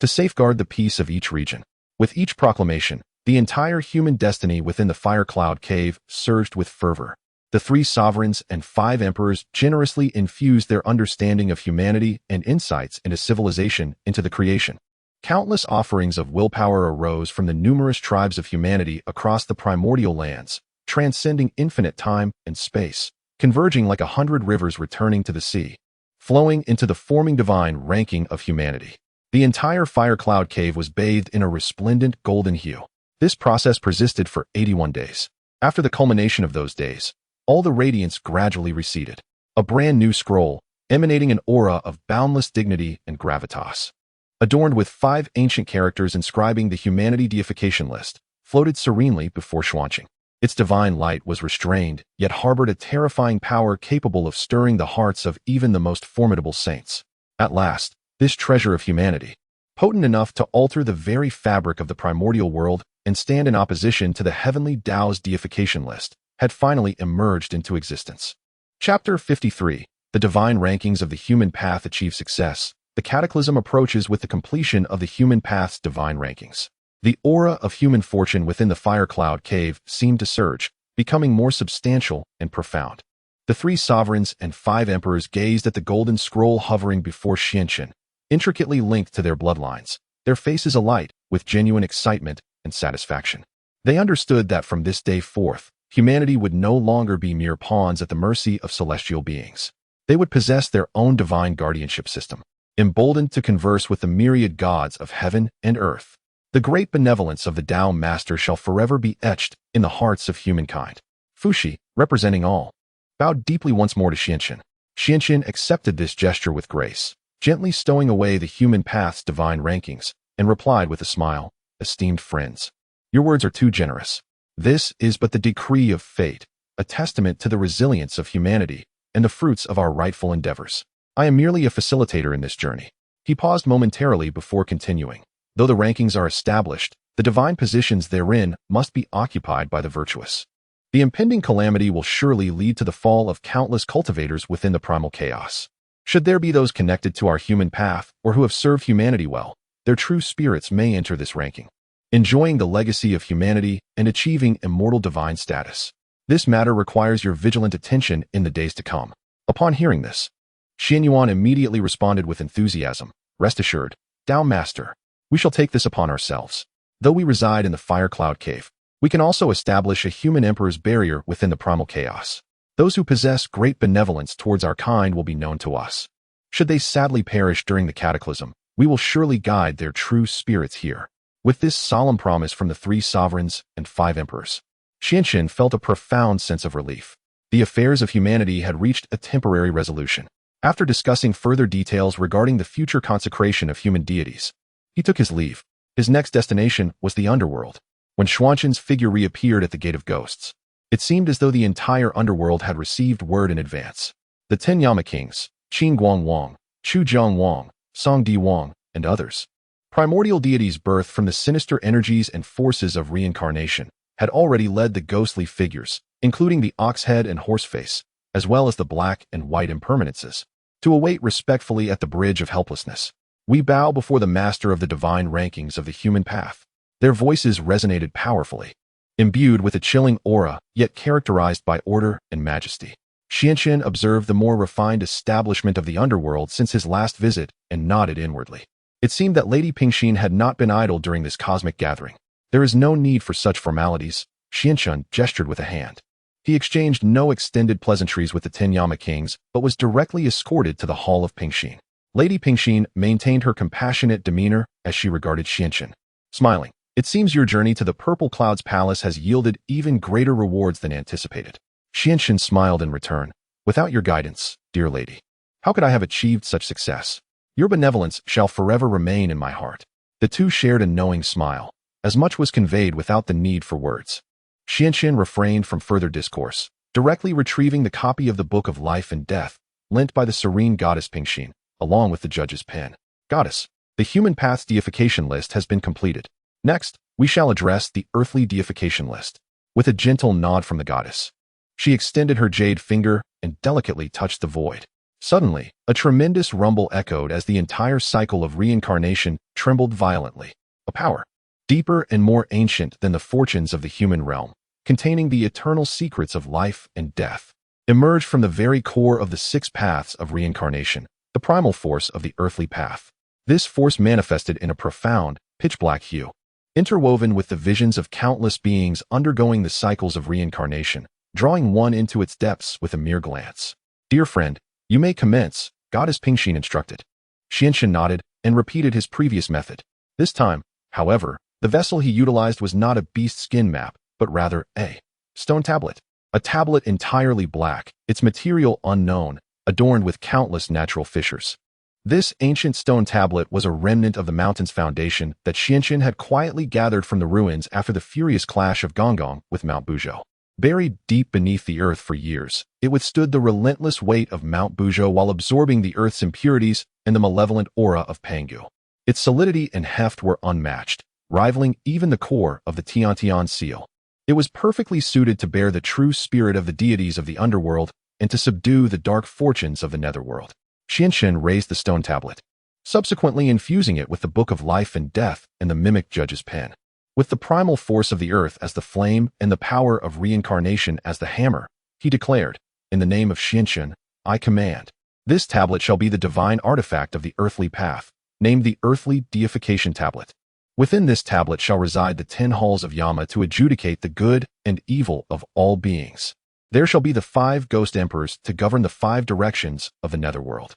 to safeguard the peace of each region. With each proclamation, the entire human destiny within the fire cloud cave surged with fervor. The 3 sovereigns and 5 emperors generously infused their understanding of humanity and insights into civilization into the creation. Countless offerings of willpower arose from the numerous tribes of humanity across the primordial lands, transcending infinite time and space, converging like 100 rivers returning to the sea, flowing into the forming divine ranking of humanity. The entire fire cloud cave was bathed in a resplendent golden hue. This process persisted for 81 days. After the culmination of those days, all the radiance gradually receded. A brand new scroll, emanating an aura of boundless dignity and gravitas, adorned with 5 ancient characters inscribing the humanity deification list, floated serenely before Xuanzhen. Its divine light was restrained, yet harbored a terrifying power capable of stirring the hearts of even the most formidable saints. At last, this treasure of humanity, potent enough to alter the very fabric of the primordial world and stand in opposition to the Heavenly Dao's deification list, had finally emerged into existence. Chapter 53. The divine rankings of the human path achieve success. The cataclysm approaches with the completion of the human path's divine rankings. The aura of human fortune within the fire cloud cave seemed to surge, becoming more substantial and profound. The 3 sovereigns and 5 emperors gazed at the golden scroll hovering before Xianxun, intricately linked to their bloodlines, their faces alight with genuine excitement and satisfaction. They understood that from this day forth, humanity would no longer be mere pawns at the mercy of celestial beings. They would possess their own divine guardianship system, emboldened to converse with the myriad gods of heaven and earth. The great benevolence of the Dao Master shall forever be etched in the hearts of humankind. Fuxi, representing all, bowed deeply once more to Xianxun. Xianxun accepted this gesture with grace, gently stowing away the human path's divine rankings, and replied with a smile, "Esteemed friends, your words are too generous. This is but the decree of fate, a testament to the resilience of humanity and the fruits of our rightful endeavors. I am merely a facilitator in this journey." He paused momentarily before continuing. Though the rankings are established, the divine positions therein must be occupied by the virtuous. The impending calamity will surely lead to the fall of countless cultivators within the primal chaos. Should there be those connected to our human path or who have served humanity well, their true spirits may enter this ranking, enjoying the legacy of humanity and achieving immortal divine status. This matter requires your vigilant attention in the days to come. Upon hearing this, Xianyuan immediately responded with enthusiasm. Rest assured, Dao Master, we shall take this upon ourselves. Though we reside in the fire cloud cave, we can also establish a human emperor's barrier within the primal chaos. Those who possess great benevolence towards our kind will be known to us. Should they sadly perish during the cataclysm, we will surely guide their true spirits here. With this solemn promise from the 3 sovereigns and 5 emperors, Xianxun felt a profound sense of relief. The affairs of humanity had reached a temporary resolution. After discussing further details regarding the future consecration of human deities, he took his leave. His next destination was the underworld. When Xuanzhen's figure reappeared at the Gate of Ghosts, it seemed as though the entire underworld had received word in advance. The 10 Yama kings, Qin Guang Wang, Chu Jiang Wang, Song Di Wang, and others, primordial deities birthed from the sinister energies and forces of reincarnation, had already led the ghostly figures, including the ox head and horse face, as well as the black and white impermanences, to await respectfully at the bridge of helplessness. We bow before the master of the divine rankings of the human path. Their voices resonated powerfully, imbued with a chilling aura, yet characterized by order and majesty. Xianxin observed the more refined establishment of the underworld since his last visit and nodded inwardly. It seemed that Lady Pingxin had not been idle during this cosmic gathering. There is no need for such formalities. Xianxin gestured with a hand. He exchanged no extended pleasantries with the Tinyama kings, but was directly escorted to the hall of Pingxin. Lady Pingxin maintained her compassionate demeanor as she regarded Xianxin. Smiling, "It seems your journey to the Purple Cloud's palace has yielded even greater rewards than anticipated." Xianxin smiled in return. "Without your guidance, dear lady, how could I have achieved such success? Your benevolence shall forever remain in my heart." The two shared a knowing smile. As much was conveyed without the need for words. Xianxin refrained from further discourse, directly retrieving the copy of the Book of Life and Death, lent by the serene goddess Pingxin, along with the judge's pen. "Goddess, the human path's deification list has been completed. Next, we shall address the earthly deification list." With a gentle nod from the goddess, she extended her jade finger and delicately touched the void. Suddenly, a tremendous rumble echoed as the entire cycle of reincarnation trembled violently. A power, deeper and more ancient than the fortunes of the human realm, containing the eternal secrets of life and death, emerged from the very core of the six paths of reincarnation, the primal force of the earthly path. This force manifested in a profound, pitch-black hue, interwoven with the visions of countless beings undergoing the cycles of reincarnation, drawing one into its depths with a mere glance. "Dear friend, you may commence," Goddess Pingxin instructed. Xianxin nodded and repeated his previous method. This time, however, the vessel he utilized was not a beast skin map, but rather a stone tablet. A tablet entirely black, its material unknown, adorned with countless natural fissures. This ancient stone tablet was a remnant of the mountain's foundation that Xianxin had quietly gathered from the ruins after the furious clash of Gonggong with Mount Buzhou. Buried deep beneath the earth for years, it withstood the relentless weight of Mount Buzhou while absorbing the earth's impurities and the malevolent aura of Pangu. Its solidity and heft were unmatched, rivaling even the core of the Tiantian seal. It was perfectly suited to bear the true spirit of the deities of the underworld and to subdue the dark fortunes of the netherworld. Xianxin raised the stone tablet, subsequently infusing it with the Book of Life and Death and the mimic judge's pen. With the primal force of the earth as the flame and the power of reincarnation as the hammer, he declared, "In the name of Xianxin, I command. This tablet shall be the divine artifact of the earthly path, named the Earthly Deification Tablet. Within this tablet shall reside the 10 halls of Yama to adjudicate the good and evil of all beings. There shall be the 5 ghost emperors to govern the 5 directions of the netherworld.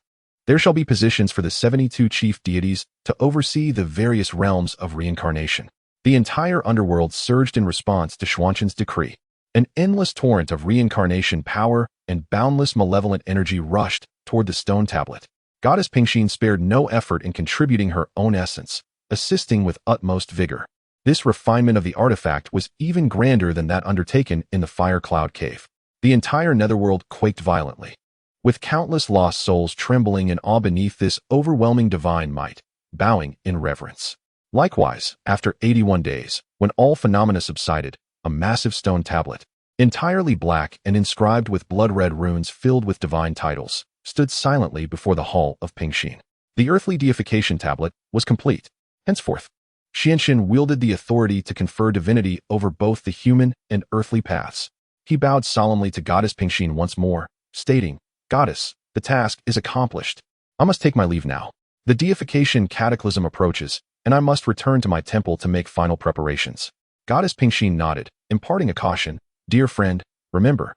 There shall be positions for the 72 chief deities to oversee the various realms of reincarnation." The entire underworld surged in response to Xuanqin's decree. An endless torrent of reincarnation power and boundless malevolent energy rushed toward the stone tablet. Goddess Pingxin spared no effort in contributing her own essence, assisting with utmost vigor. This refinement of the artifact was even grander than that undertaken in the Fire Cloud Cave. The entire netherworld quaked violently, with countless lost souls trembling in awe beneath this overwhelming divine might, bowing in reverence. Likewise, after 81 days, when all phenomena subsided, a massive stone tablet, entirely black and inscribed with blood-red runes filled with divine titles, stood silently before the hall of Pingxin. The earthly deification tablet was complete. Henceforth, Xianxin wielded the authority to confer divinity over both the human and earthly paths. He bowed solemnly to Goddess Pingxin once more, stating, "Goddess, the task is accomplished. I must take my leave now. The deification cataclysm approaches, and I must return to my temple to make final preparations." Goddess Pingxin nodded, imparting a caution, "Dear friend, remember,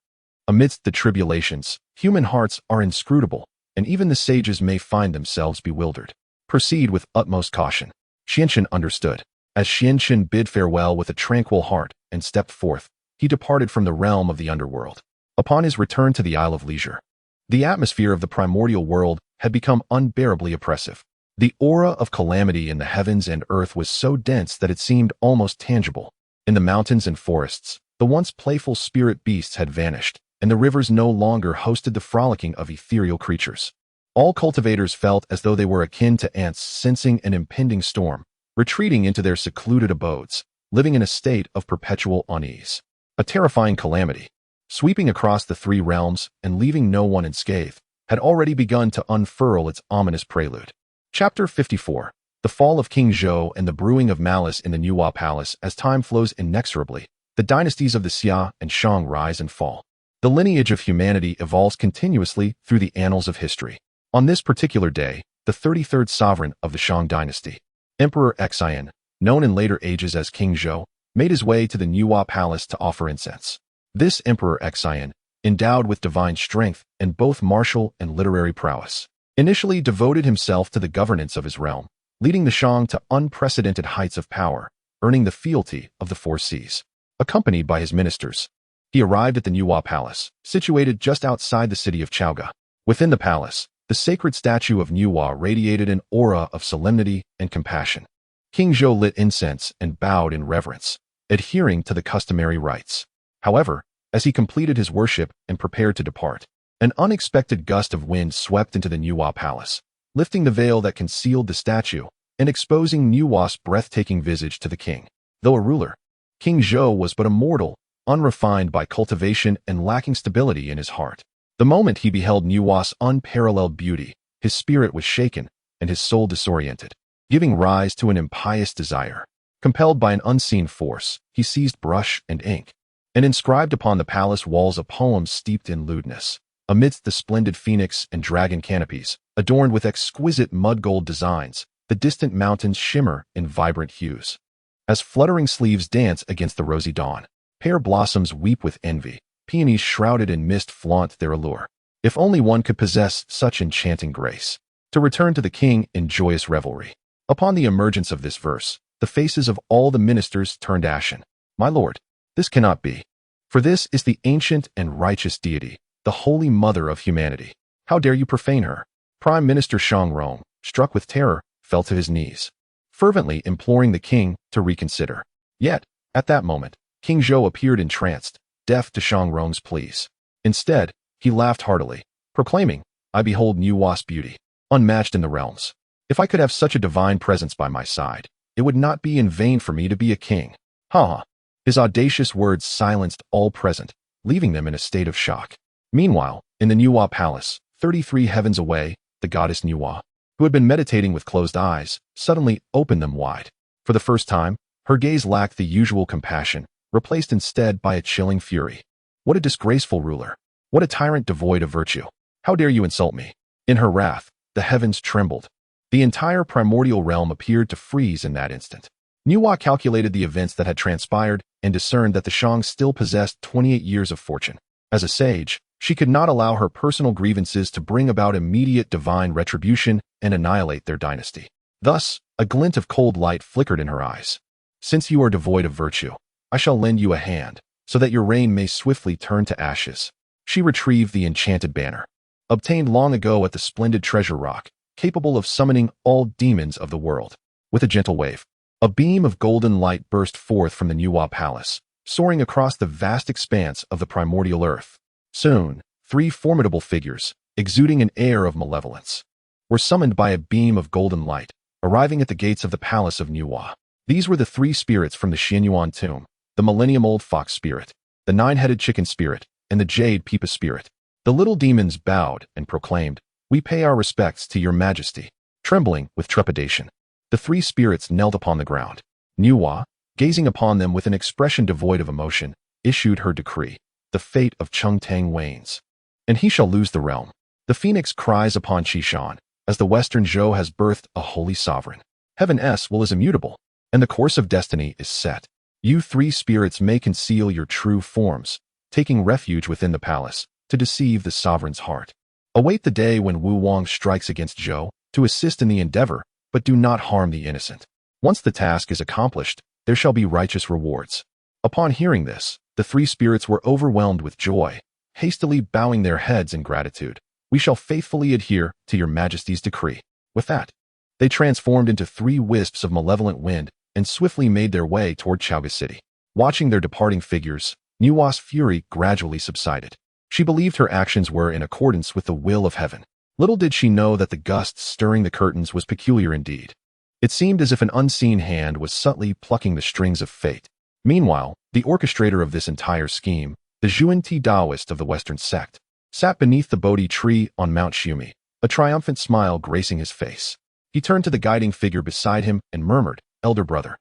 amidst the tribulations, human hearts are inscrutable, and even the sages may find themselves bewildered. Proceed with utmost caution." Xianxin understood. As Xianxin bid farewell with a tranquil heart and stepped forth, he departed from the realm of the underworld. Upon his return to the Isle of Leisure, the atmosphere of the primordial world had become unbearably oppressive. The aura of calamity in the heavens and earth was so dense that it seemed almost tangible. In the mountains and forests, the once playful spirit beasts had vanished, and the rivers no longer hosted the frolicking of ethereal creatures. All cultivators felt as though they were akin to ants sensing an impending storm, retreating into their secluded abodes, living in a state of perpetual unease. A terrifying calamity, sweeping across the 3 realms and leaving no one unscathed, had already begun to unfurl its ominous prelude. Chapter 54. The Fall of King Zhou and the Brewing of Malice in the Nuwa Palace. As time flows inexorably, the dynasties of the Xia and Shang rise and fall. The lineage of humanity evolves continuously through the annals of history. On this particular day, the 33rd sovereign of the Shang dynasty, Emperor Xian, known in later ages as King Zhou, made his way to the Nuwa Palace to offer incense. This Emperor Xian, endowed with divine strength and both martial and literary prowess, initially devoted himself to the governance of his realm, leading the Shang to unprecedented heights of power, earning the fealty of the Four Seas. Accompanied by his ministers, he arrived at the Nuwa Palace, situated just outside the city of Chaoga. Within the palace, the sacred statue of Nuwa radiated an aura of solemnity and compassion. King Zhou lit incense and bowed in reverence, adhering to the customary rites. However, as he completed his worship and prepared to depart, an unexpected gust of wind swept into the Nuwa Palace, lifting the veil that concealed the statue and exposing Nuwa's breathtaking visage to the king. Though a ruler, King Zhou was but a mortal, unrefined by cultivation and lacking stability in his heart. The moment he beheld Nuwa's unparalleled beauty, his spirit was shaken and his soul disoriented, giving rise to an impious desire. Compelled by an unseen force, he seized brush and ink and inscribed upon the palace walls a poem steeped in lewdness. Amidst the splendid phoenix and dragon canopies, adorned with exquisite mud-gold designs, the distant mountains shimmer in vibrant hues. As fluttering sleeves dance against the rosy dawn, pear blossoms weep with envy, peonies shrouded in mist flaunt their allure. If only one could possess such enchanting grace, to return to the king in joyous revelry. Upon the emergence of this verse, the faces of all the ministers turned ashen. My lord, this cannot be. For this is the ancient and righteous deity, the holy mother of humanity. How dare you profane her? Prime Minister Shang Rong, struck with terror, fell to his knees, fervently imploring the king to reconsider. Yet, at that moment, King Zhou appeared entranced, deaf to Shang Rong's pleas. Instead, he laughed heartily, proclaiming, I behold Nuwa's beauty, unmatched in the realms. If I could have such a divine presence by my side, it would not be in vain for me to be a king. Ha ha. His audacious words silenced all present, leaving them in a state of shock. Meanwhile, in the Nuwa Palace, 33 heavens away, the goddess Nuwa, who had been meditating with closed eyes, suddenly opened them wide. For the first time, her gaze lacked the usual compassion, replaced instead by a chilling fury. What a disgraceful ruler! What a tyrant devoid of virtue! How dare you insult me? In her wrath, the heavens trembled. The entire primordial realm appeared to freeze in that instant. Nuwa calculated the events that had transpired and discerned that the Shang still possessed 28 years of fortune. As a sage, she could not allow her personal grievances to bring about immediate divine retribution and annihilate their dynasty. Thus, a glint of cold light flickered in her eyes. Since you are devoid of virtue, I shall lend you a hand, so that your reign may swiftly turn to ashes. She retrieved the enchanted banner, obtained long ago at the splendid treasure rock, capable of summoning all demons of the world. With a gentle wave, a beam of golden light burst forth from the Nuwa Palace, soaring across the vast expanse of the primordial earth. Soon, 3 formidable figures, exuding an air of malevolence, were summoned by a beam of golden light, arriving at the gates of the palace of Nuwa. These were the 3 spirits from the Xianyuan tomb, the millennium-old fox spirit, the 9-headed chicken spirit, and the jade pipa spirit. The little demons bowed and proclaimed, We pay our respects to your majesty. Trembling with trepidation, the 3 spirits knelt upon the ground. Nuwa, gazing upon them with an expression devoid of emotion, issued her decree. The fate of Chengtang wanes, and he shall lose the realm. The phoenix cries upon Qishan, as the western Zhou has birthed a holy sovereign. Heaven's will is immutable, and the course of destiny is set. You 3 spirits may conceal your true forms, taking refuge within the palace, to deceive the sovereign's heart. Await the day when Wu Wang strikes against Zhou, to assist in the endeavor, but do not harm the innocent. Once the task is accomplished, there shall be righteous rewards. Upon hearing this, the 3 spirits were overwhelmed with joy, hastily bowing their heads in gratitude. We shall faithfully adhere to your majesty's decree. With that, they transformed into 3 wisps of malevolent wind and swiftly made their way toward Chaoga City. Watching their departing figures, Nuwa's fury gradually subsided. She believed her actions were in accordance with the will of heaven. Little did she know that the gust stirring the curtains was peculiar indeed. It seemed as if an unseen hand was subtly plucking the strings of fate. Meanwhile, the orchestrator of this entire scheme, the Zhuan-Ti Daoist of the Western sect, sat beneath the Bodhi tree on Mount Xiumi, a triumphant smile gracing his face. He turned to the guiding figure beside him and murmured, "Elder brother,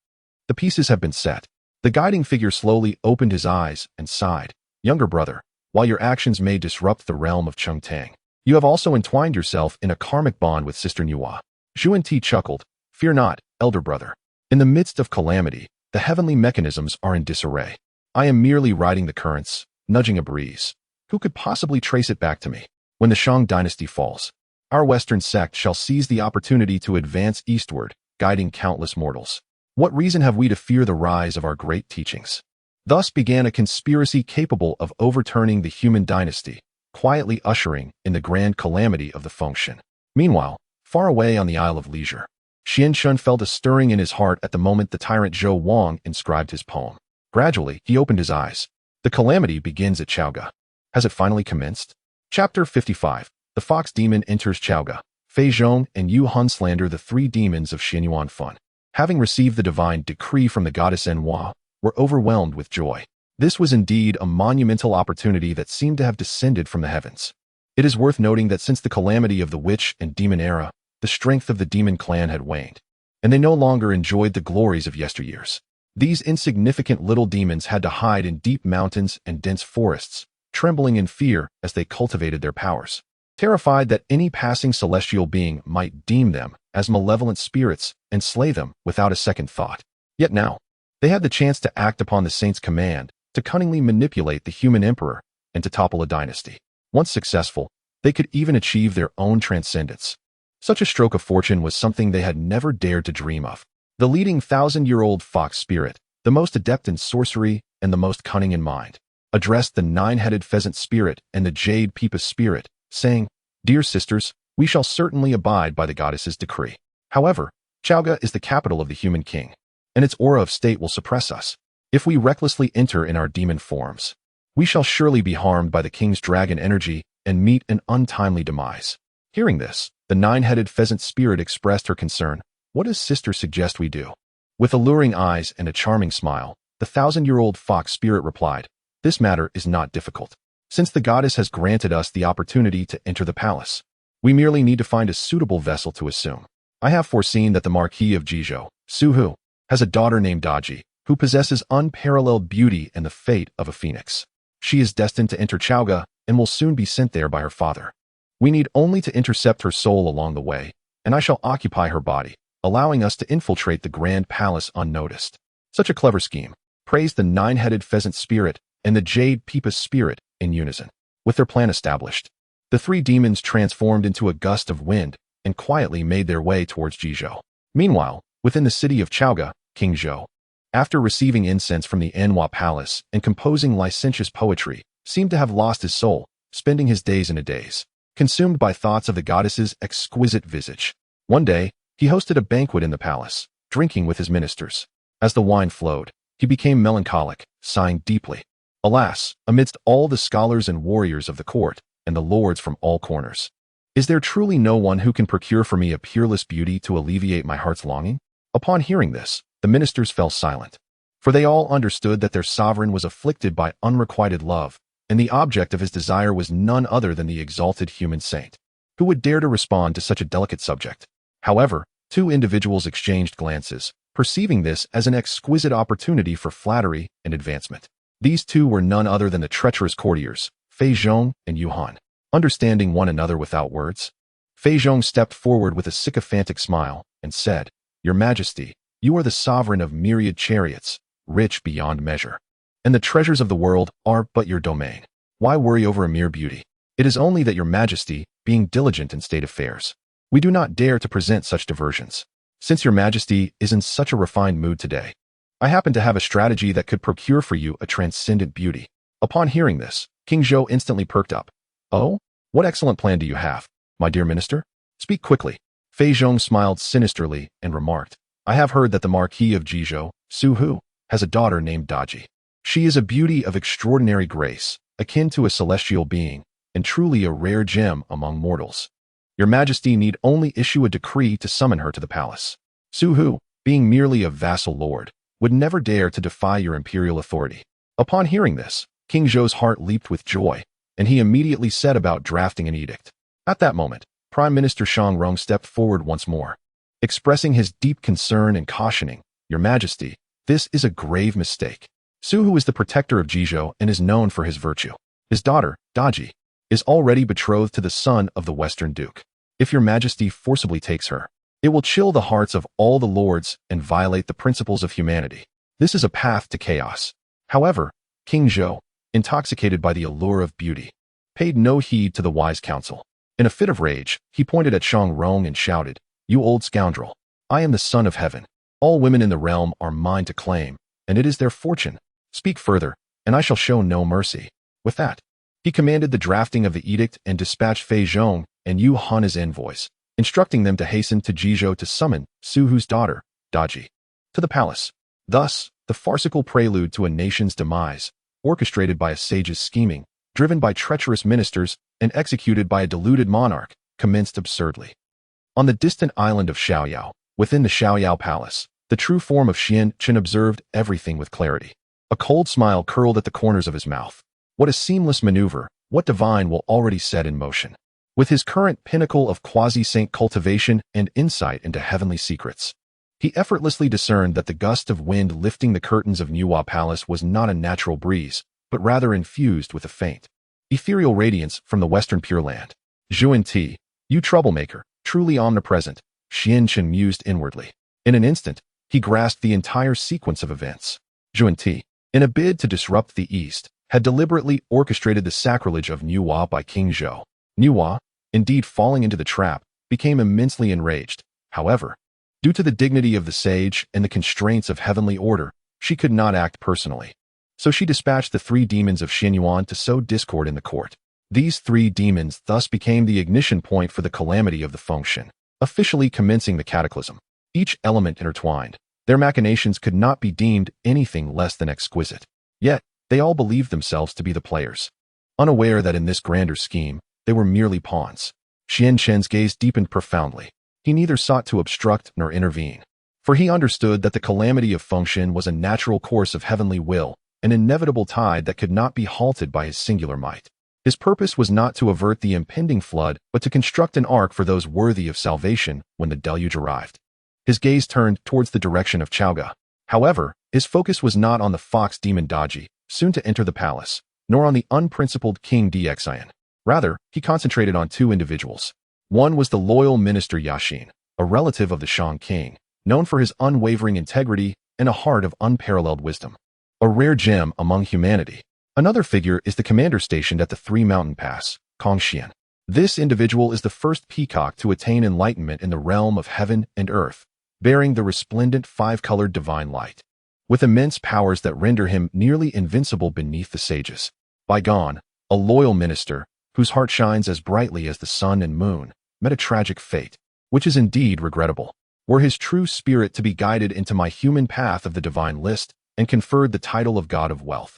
the pieces have been set." The guiding figure slowly opened his eyes and sighed. "Younger brother, while your actions may disrupt the realm of Chengtang, you have also entwined yourself in a karmic bond with Sister Nuwa." Zhuan Ti chuckled. "Fear not, elder brother. In the midst of calamity, the heavenly mechanisms are in disarray. I am merely riding the currents, nudging a breeze. Who could possibly trace it back to me? When the Shang dynasty falls, our Western sect shall seize the opportunity to advance eastward, guiding countless mortals. What reason have we to fear the rise of our great teachings?" Thus began a conspiracy capable of overturning the human dynasty, quietly ushering in the grand calamity of the Fengshen. Meanwhile, far away on the Isle of Leisure, Xianshun felt a stirring in his heart at the moment the tyrant Zhou Wang inscribed his poem. Gradually, he opened his eyes. The calamity begins at Chaoga. Has it finally commenced? Chapter 55. The Fox Demon enters Chaoga. Fei Zhong and Yu Han slander the three demons of Xianyuan Fun. Having received the divine decree from the goddess Enhua, were overwhelmed with joy. This was indeed a monumental opportunity that seemed to have descended from the heavens. It is worth noting that since the calamity of the witch and demon era, the strength of the demon clan had waned, and they no longer enjoyed the glories of yesteryears. These insignificant little demons had to hide in deep mountains and dense forests, trembling in fear as they cultivated their powers, terrified that any passing celestial being might deem them as malevolent spirits and slay them without a second thought. Yet now, they had the chance to act upon the saint's command, to cunningly manipulate the human emperor, and to topple a dynasty. Once successful, they could even achieve their own transcendence. Such a stroke of fortune was something they had never dared to dream of. The leading 1,000-year-old fox spirit, the most adept in sorcery and the most cunning in mind, addressed the nine-headed pheasant spirit and the jade peepus spirit, saying, "Dear sisters, we shall certainly abide by the goddess's decree. However, Chaoga is the capital of the human king, and its aura of state will suppress us. If we recklessly enter in our demon forms, we shall surely be harmed by the king's dragon energy and meet an untimely demise." Hearing this, the nine-headed pheasant spirit expressed her concern. "What does sister suggest we do?" With alluring eyes and a charming smile, the 1,000-year-old fox spirit replied, "This matter is not difficult. Since the goddess has granted us the opportunity to enter the palace, we merely need to find a suitable vessel to assume. I have foreseen that the Marquis of Jizhou, Suhu, has a daughter named Daji, who possesses unparalleled beauty and the fate of a phoenix. She is destined to enter Chaoga and will soon be sent there by her father. We need only to intercept her soul along the way, and I shall occupy her body, allowing us to infiltrate the grand palace unnoticed." Such a clever scheme, praised the nine-headed pheasant spirit and the jade peepus spirit in unison. With their plan established, the three demons transformed into a gust of wind and quietly made their way towards Jizhou. Meanwhile, within the city of Chaoga, King Zhou, after receiving incense from the Enhua Palace and composing licentious poetry, seemed to have lost his soul, spending his days in a daze, consumed by thoughts of the goddess's exquisite visage. One day, he hosted a banquet in the palace, drinking with his ministers. As the wine flowed, he became melancholic, sighing deeply. Alas, amidst all the scholars and warriors of the court, and the lords from all corners, is there truly no one who can procure for me a peerless beauty to alleviate my heart's longing? Upon hearing this, the ministers fell silent, for they all understood that their sovereign was afflicted by unrequited love, and the object of his desire was none other than the exalted human saint. Who would dare to respond to such a delicate subject? However, two individuals exchanged glances, perceiving this as an exquisite opportunity for flattery and advancement. These two were none other than the treacherous courtiers, Fei Zhong and Yu Han. Understanding one another without words, Fei Zhong stepped forward with a sycophantic smile and said, "Your Majesty, you are the sovereign of myriad chariots, rich beyond measure, and the treasures of the world are but your domain. Why worry over a mere beauty? It is only that your Majesty, being diligent in state affairs, we do not dare to present such diversions. Since your Majesty is in such a refined mood today, I happen to have a strategy that could procure for you a transcendent beauty." Upon hearing this, King Zhou instantly perked up. "Oh? What excellent plan do you have, my dear minister? Speak quickly." Fei Zhong smiled sinisterly and remarked, "I have heard that the Marquis of Jizhou, Suhu, has a daughter named Daji. She is a beauty of extraordinary grace, akin to a celestial being, and truly a rare gem among mortals. Your Majesty need only issue a decree to summon her to the palace. Suhu, being merely a vassal lord, would never dare to defy your imperial authority." Upon hearing this, King Zhou's heart leaped with joy, and he immediately set about drafting an edict. At that moment, Prime Minister Shang Rong stepped forward once more. expressing his deep concern and cautioning, "Your Majesty, this is a grave mistake. Su Hu is the protector of Jizhou and is known for his virtue. His daughter, Daji, is already betrothed to the son of the Western Duke. If your Majesty forcibly takes her, it will chill the hearts of all the lords and violate the principles of humanity. This is a path to chaos." However, King Zhou, intoxicated by the allure of beauty, paid no heed to the wise counsel. In a fit of rage, he pointed at Shang Rong and shouted, "You old scoundrel! I am the son of heaven. All women in the realm are mine to claim, and it is their fortune. Speak further, and I shall show no mercy." With that, he commanded the drafting of the edict and dispatched Fei Zhong and Yu Han as envoys, instructing them to hasten to Jizhou to summon Su Hu's daughter, Daji, to the palace. Thus, the farcical prelude to a nation's demise, orchestrated by a sage's scheming, driven by treacherous ministers, and executed by a deluded monarch, commenced absurdly. On the distant island of Xiaoyao, within the Xiaoyao Palace, the true form of Lin Chen observed everything with clarity. A cold smile curled at the corners of his mouth. What a seamless maneuver, what divine will already set in motion. With his current pinnacle of quasi-saint cultivation and insight into heavenly secrets, he effortlessly discerned that the gust of wind lifting the curtains of Niwa Palace was not a natural breeze, but rather infused with a faint, ethereal radiance from the western Pure Land. "Zhuan Ti, you troublemaker, truly omnipresent," Lin Chen mused inwardly. In an instant, he grasped the entire sequence of events. Zhuan Ti, in a bid to disrupt the East, had deliberately orchestrated the sacrilege of Niwa by King Zhou. Niwa, indeed falling into the trap, became immensely enraged. However, due to the dignity of the sage and the constraints of heavenly order, she could not act personally. So she dispatched the 3 demons of Xinyuan to sow discord in the court. These 3 demons thus became the ignition point for the calamity of the Fengshen, officially commencing the cataclysm. Each element intertwined, their machinations could not be deemed anything less than exquisite. Yet, they all believed themselves to be the players, unaware that in this grander scheme, they were merely pawns. Lin Chen's gaze deepened profoundly. He neither sought to obstruct nor intervene, for he understood that the calamity of Fengshen was a natural course of heavenly will, an inevitable tide that could not be halted by his singular might. His purpose was not to avert the impending flood, but to construct an ark for those worthy of salvation when the deluge arrived. His gaze turned towards the direction of Chaoga. However, his focus was not on the fox demon Daji, soon to enter the palace, nor on the unprincipled King Dxian. Rather, he concentrated on 2 individuals. One was the loyal minister Yaxin, a relative of the Shang king, known for his unwavering integrity and a heart of unparalleled wisdom, a rare gem among humanity. Another figure is the commander stationed at the 3 Mountain Pass, Kongxian. This individual is the first peacock to attain enlightenment in the realm of heaven and earth, bearing the resplendent 5-colored divine light, with immense powers that render him nearly invincible beneath the sages. Bygone, a loyal minister, whose heart shines as brightly as the sun and moon, met a tragic fate, which is indeed regrettable. Were his true spirit to be guided into my human path of the divine list and conferred the title of God of wealth,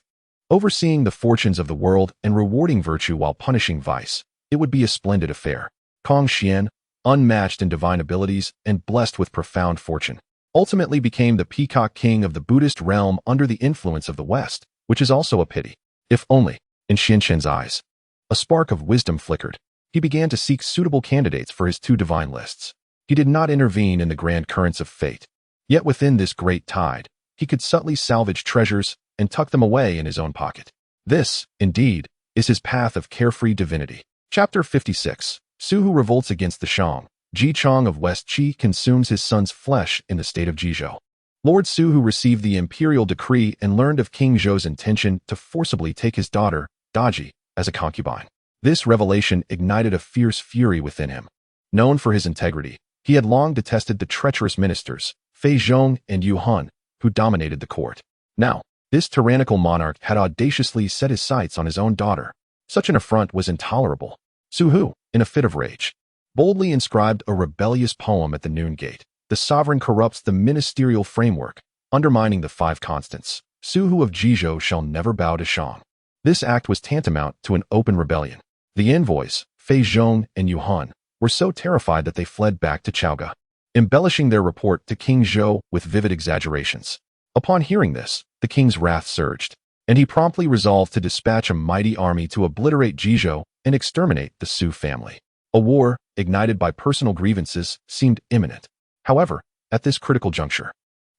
overseeing the fortunes of the world and rewarding virtue while punishing vice, it would be a splendid affair. Kongxian, unmatched in divine abilities and blessed with profound fortune, ultimately became the peacock king of the Buddhist realm under the influence of the West, which is also a pity. If only, in Lin Chen's eyes, a spark of wisdom flickered. He began to seek suitable candidates for his 2 divine lists. He did not intervene in the grand currents of fate. Yet within this great tide, he could subtly salvage treasures and tuck them away in his own pocket. This, indeed, is his path of carefree divinity. Chapter 56. Su Hu revolts against the Shang. Ji Chong of West Qi consumes his son's flesh in the state of Jizhou. Lord Su Hu received the imperial decree and learned of King Zhou's intention to forcibly take his daughter, Daji, as a concubine. This revelation ignited a fierce fury within him. Known for his integrity, he had long detested the treacherous ministers, Fei Zhong and Yu Han, who dominated the court. Now, this tyrannical monarch had audaciously set his sights on his own daughter. Such an affront was intolerable. Su Hu, in a fit of rage, boldly inscribed a rebellious poem at the noon gate. The sovereign corrupts the ministerial framework, undermining the 5 constants. Su Hu of Jizhou shall never bow to Shang. This act was tantamount to an open rebellion. The envoys, Fei Zhong and Yu Han, were so terrified that they fled back to Chaoga, embellishing their report to King Zhou with vivid exaggerations. Upon hearing this, the king's wrath surged, and he promptly resolved to dispatch a mighty army to obliterate Jizhou and exterminate the Su family. A war, ignited by personal grievances, seemed imminent. However, at this critical juncture,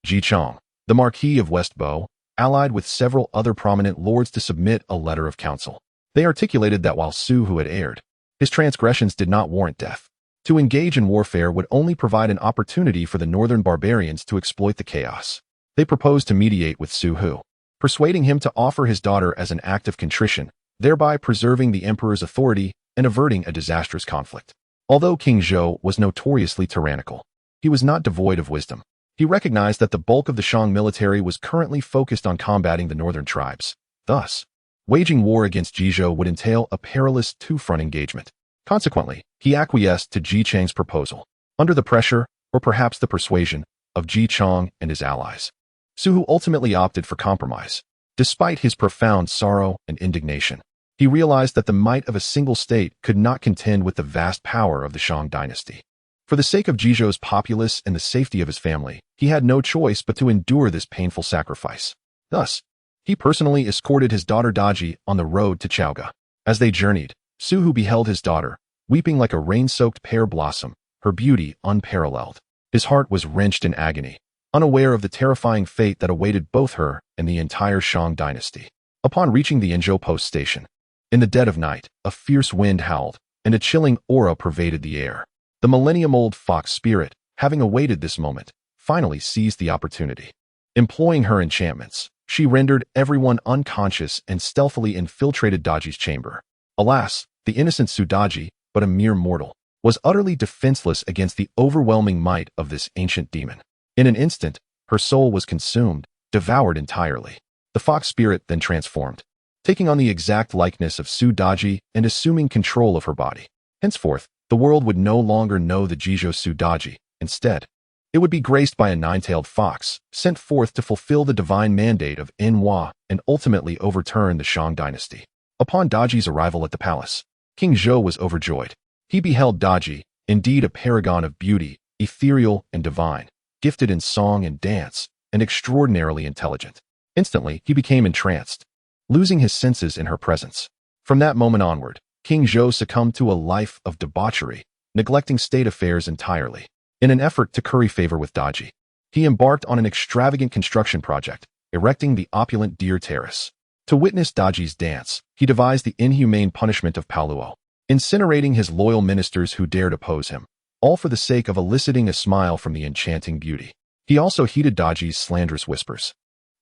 Zixiao, the Marquis of Westbo, allied with several other prominent lords to submit a letter of counsel. They articulated that while Su Hu had erred, his transgressions did not warrant death. To engage in warfare would only provide an opportunity for the northern barbarians to exploit the chaos. They proposed to mediate with Su Hu, persuading him to offer his daughter as an act of contrition, thereby preserving the emperor's authority and averting a disastrous conflict. Although King Zhou was notoriously tyrannical, he was not devoid of wisdom. He recognized that the bulk of the Shang military was currently focused on combating the northern tribes. Thus, waging war against Zhizhou would entail a perilous two-front engagement. Consequently, he acquiesced to Ji Chang's proposal, under the pressure, or perhaps the persuasion, of Ji Chang and his allies. Su Hu ultimately opted for compromise. Despite his profound sorrow and indignation, he realized that the might of a single state could not contend with the vast power of the Shang dynasty. For the sake of Zhizhou's populace and the safety of his family, he had no choice but to endure this painful sacrifice. Thus, he personally escorted his daughter Daji on the road to Chaoga. As they journeyed, Su Hu beheld his daughter, weeping like a rain-soaked pear blossom, her beauty unparalleled. His heart was wrenched in agony, unaware of the terrifying fate that awaited both her and the entire Shang dynasty. Upon reaching the Yenzhou post station, in the dead of night, a fierce wind howled, and a chilling aura pervaded the air. The millennium-old fox spirit, having awaited this moment, finally seized the opportunity. Employing her enchantments, she rendered everyone unconscious and stealthily infiltrated Daji's chamber. Alas, the innocent Sudaji, but a mere mortal, was utterly defenseless against the overwhelming might of this ancient demon. In an instant, her soul was consumed, devoured entirely. The fox spirit then transformed, taking on the exact likeness of Sudaji and assuming control of her body. Henceforth, the world would no longer know the Zhizhou Sudaji. Instead, it would be graced by a nine-tailed fox, sent forth to fulfill the divine mandate of Enhua and ultimately overturn the Shang dynasty. Upon Daji's arrival at the palace, King Zhou was overjoyed. He beheld Daji, indeed a paragon of beauty, ethereal and divine, gifted in song and dance, and extraordinarily intelligent. Instantly, he became entranced, losing his senses in her presence. From that moment onward, King Zhou succumbed to a life of debauchery, neglecting state affairs entirely. In an effort to curry favor with Daji, he embarked on an extravagant construction project, erecting the opulent Deer Terrace. To witness Daji's dance, he devised the inhumane punishment of Paluo, incinerating his loyal ministers who dared oppose him, all for the sake of eliciting a smile from the enchanting beauty. He also heeded Daji's slanderous whispers,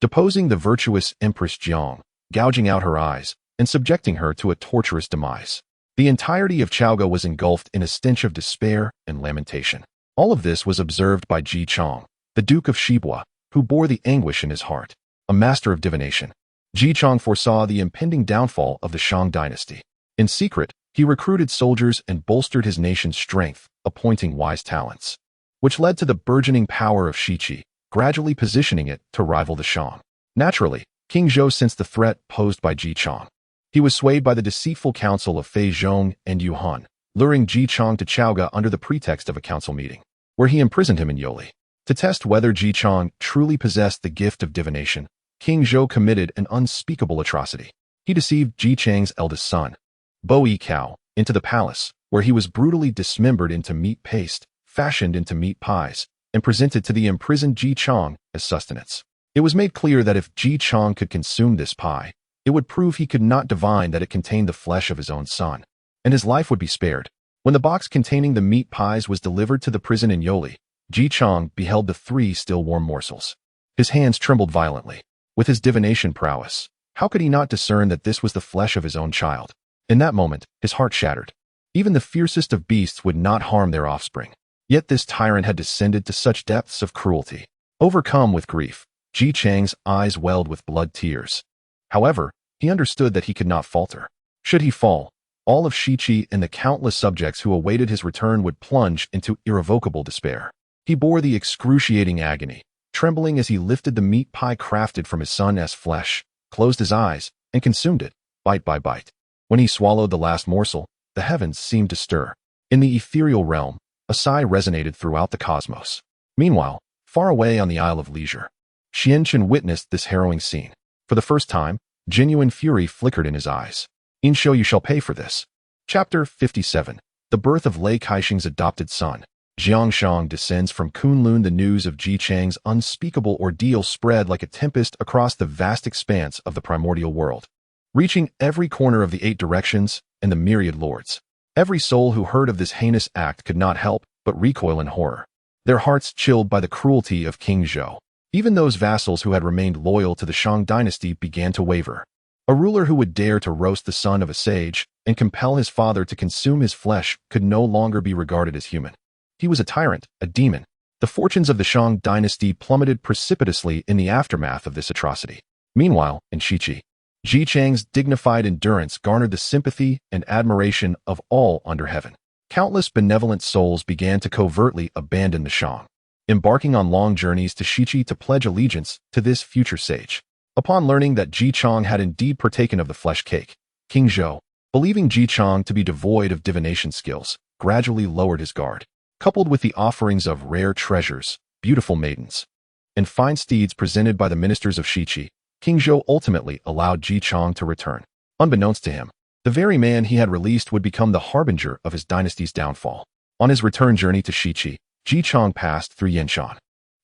deposing the virtuous Empress Jiang, gouging out her eyes, and subjecting her to a torturous demise. The entirety of Chaoga was engulfed in a stench of despair and lamentation. All of this was observed by Ji Chang, the Duke of Shibua, who bore the anguish in his heart. A master of divination, Ji Chang foresaw the impending downfall of the Shang dynasty. In secret, he recruited soldiers and bolstered his nation's strength, appointing wise talents, which led to the burgeoning power of Shiqi, gradually positioning it to rival the Shang. Naturally, King Zhou sensed the threat posed by Ji Chang. He was swayed by the deceitful counsel of Fei Zhong and Yu Han, luring Ji Chang to Chaoga under the pretext of a council meeting, where he imprisoned him in Yoli. To test whether Ji Chang truly possessed the gift of divination, King Zhou committed an unspeakable atrocity. He deceived Ji Chang's eldest son, Bo Yikao, into the palace, where he was brutally dismembered into meat paste, fashioned into meat pies, and presented to the imprisoned Ji Chang as sustenance. It was made clear that if Ji Chang could consume this pie, it would prove he could not divine that it contained the flesh of his own son, and his life would be spared. When the box containing the meat pies was delivered to the prison in Yoli, Ji Chang beheld the three still warm morsels. His hands trembled violently. With his divination prowess, how could he not discern that this was the flesh of his own child? In that moment, his heart shattered. Even the fiercest of beasts would not harm their offspring. Yet this tyrant had descended to such depths of cruelty. Overcome with grief, Ji Chang's eyes welled with blood tears. However, he understood that he could not falter. Should he fall, all of Shiqi and the countless subjects who awaited his return would plunge into irrevocable despair. He bore the excruciating agony, trembling as he lifted the meat pie crafted from his son's flesh, closed his eyes, and consumed it, bite by bite. When he swallowed the last morsel, the heavens seemed to stir. In the ethereal realm, a sigh resonated throughout the cosmos. Meanwhile, far away on the Isle of Leisure, Xianchen witnessed this harrowing scene. For the first time, genuine fury flickered in his eyes. "Insho, you shall pay for this." Chapter 57. The birth of Lei Kaixing's adopted son. Jiangshang descends from Kunlun. The news of Ji Chang's unspeakable ordeal spread like a tempest across the vast expanse of the primordial world, reaching every corner of the 8 directions and the myriad lords. Every soul who heard of this heinous act could not help but recoil in horror, their hearts chilled by the cruelty of King Zhou. Even those vassals who had remained loyal to the Shang dynasty began to waver. A ruler who would dare to roast the son of a sage and compel his father to consume his flesh could no longer be regarded as human. He was a tyrant, a demon. The fortunes of the Shang dynasty plummeted precipitously in the aftermath of this atrocity. Meanwhile, in Shiqi, Ji Chang's dignified endurance garnered the sympathy and admiration of all under heaven. Countless benevolent souls began to covertly abandon the Shang, embarking on long journeys to Shiqi to pledge allegiance to this future sage. Upon learning that Ji Chang had indeed partaken of the flesh cake, King Zhou, believing Ji Chang to be devoid of divination skills, gradually lowered his guard. Coupled with the offerings of rare treasures, beautiful maidens, and fine steeds presented by the ministers of Shiqi, King Zhou ultimately allowed Ji Chang to return. Unbeknownst to him, the very man he had released would become the harbinger of his dynasty's downfall. On his return journey to Shiqi, Ji Chang passed through Yanshan.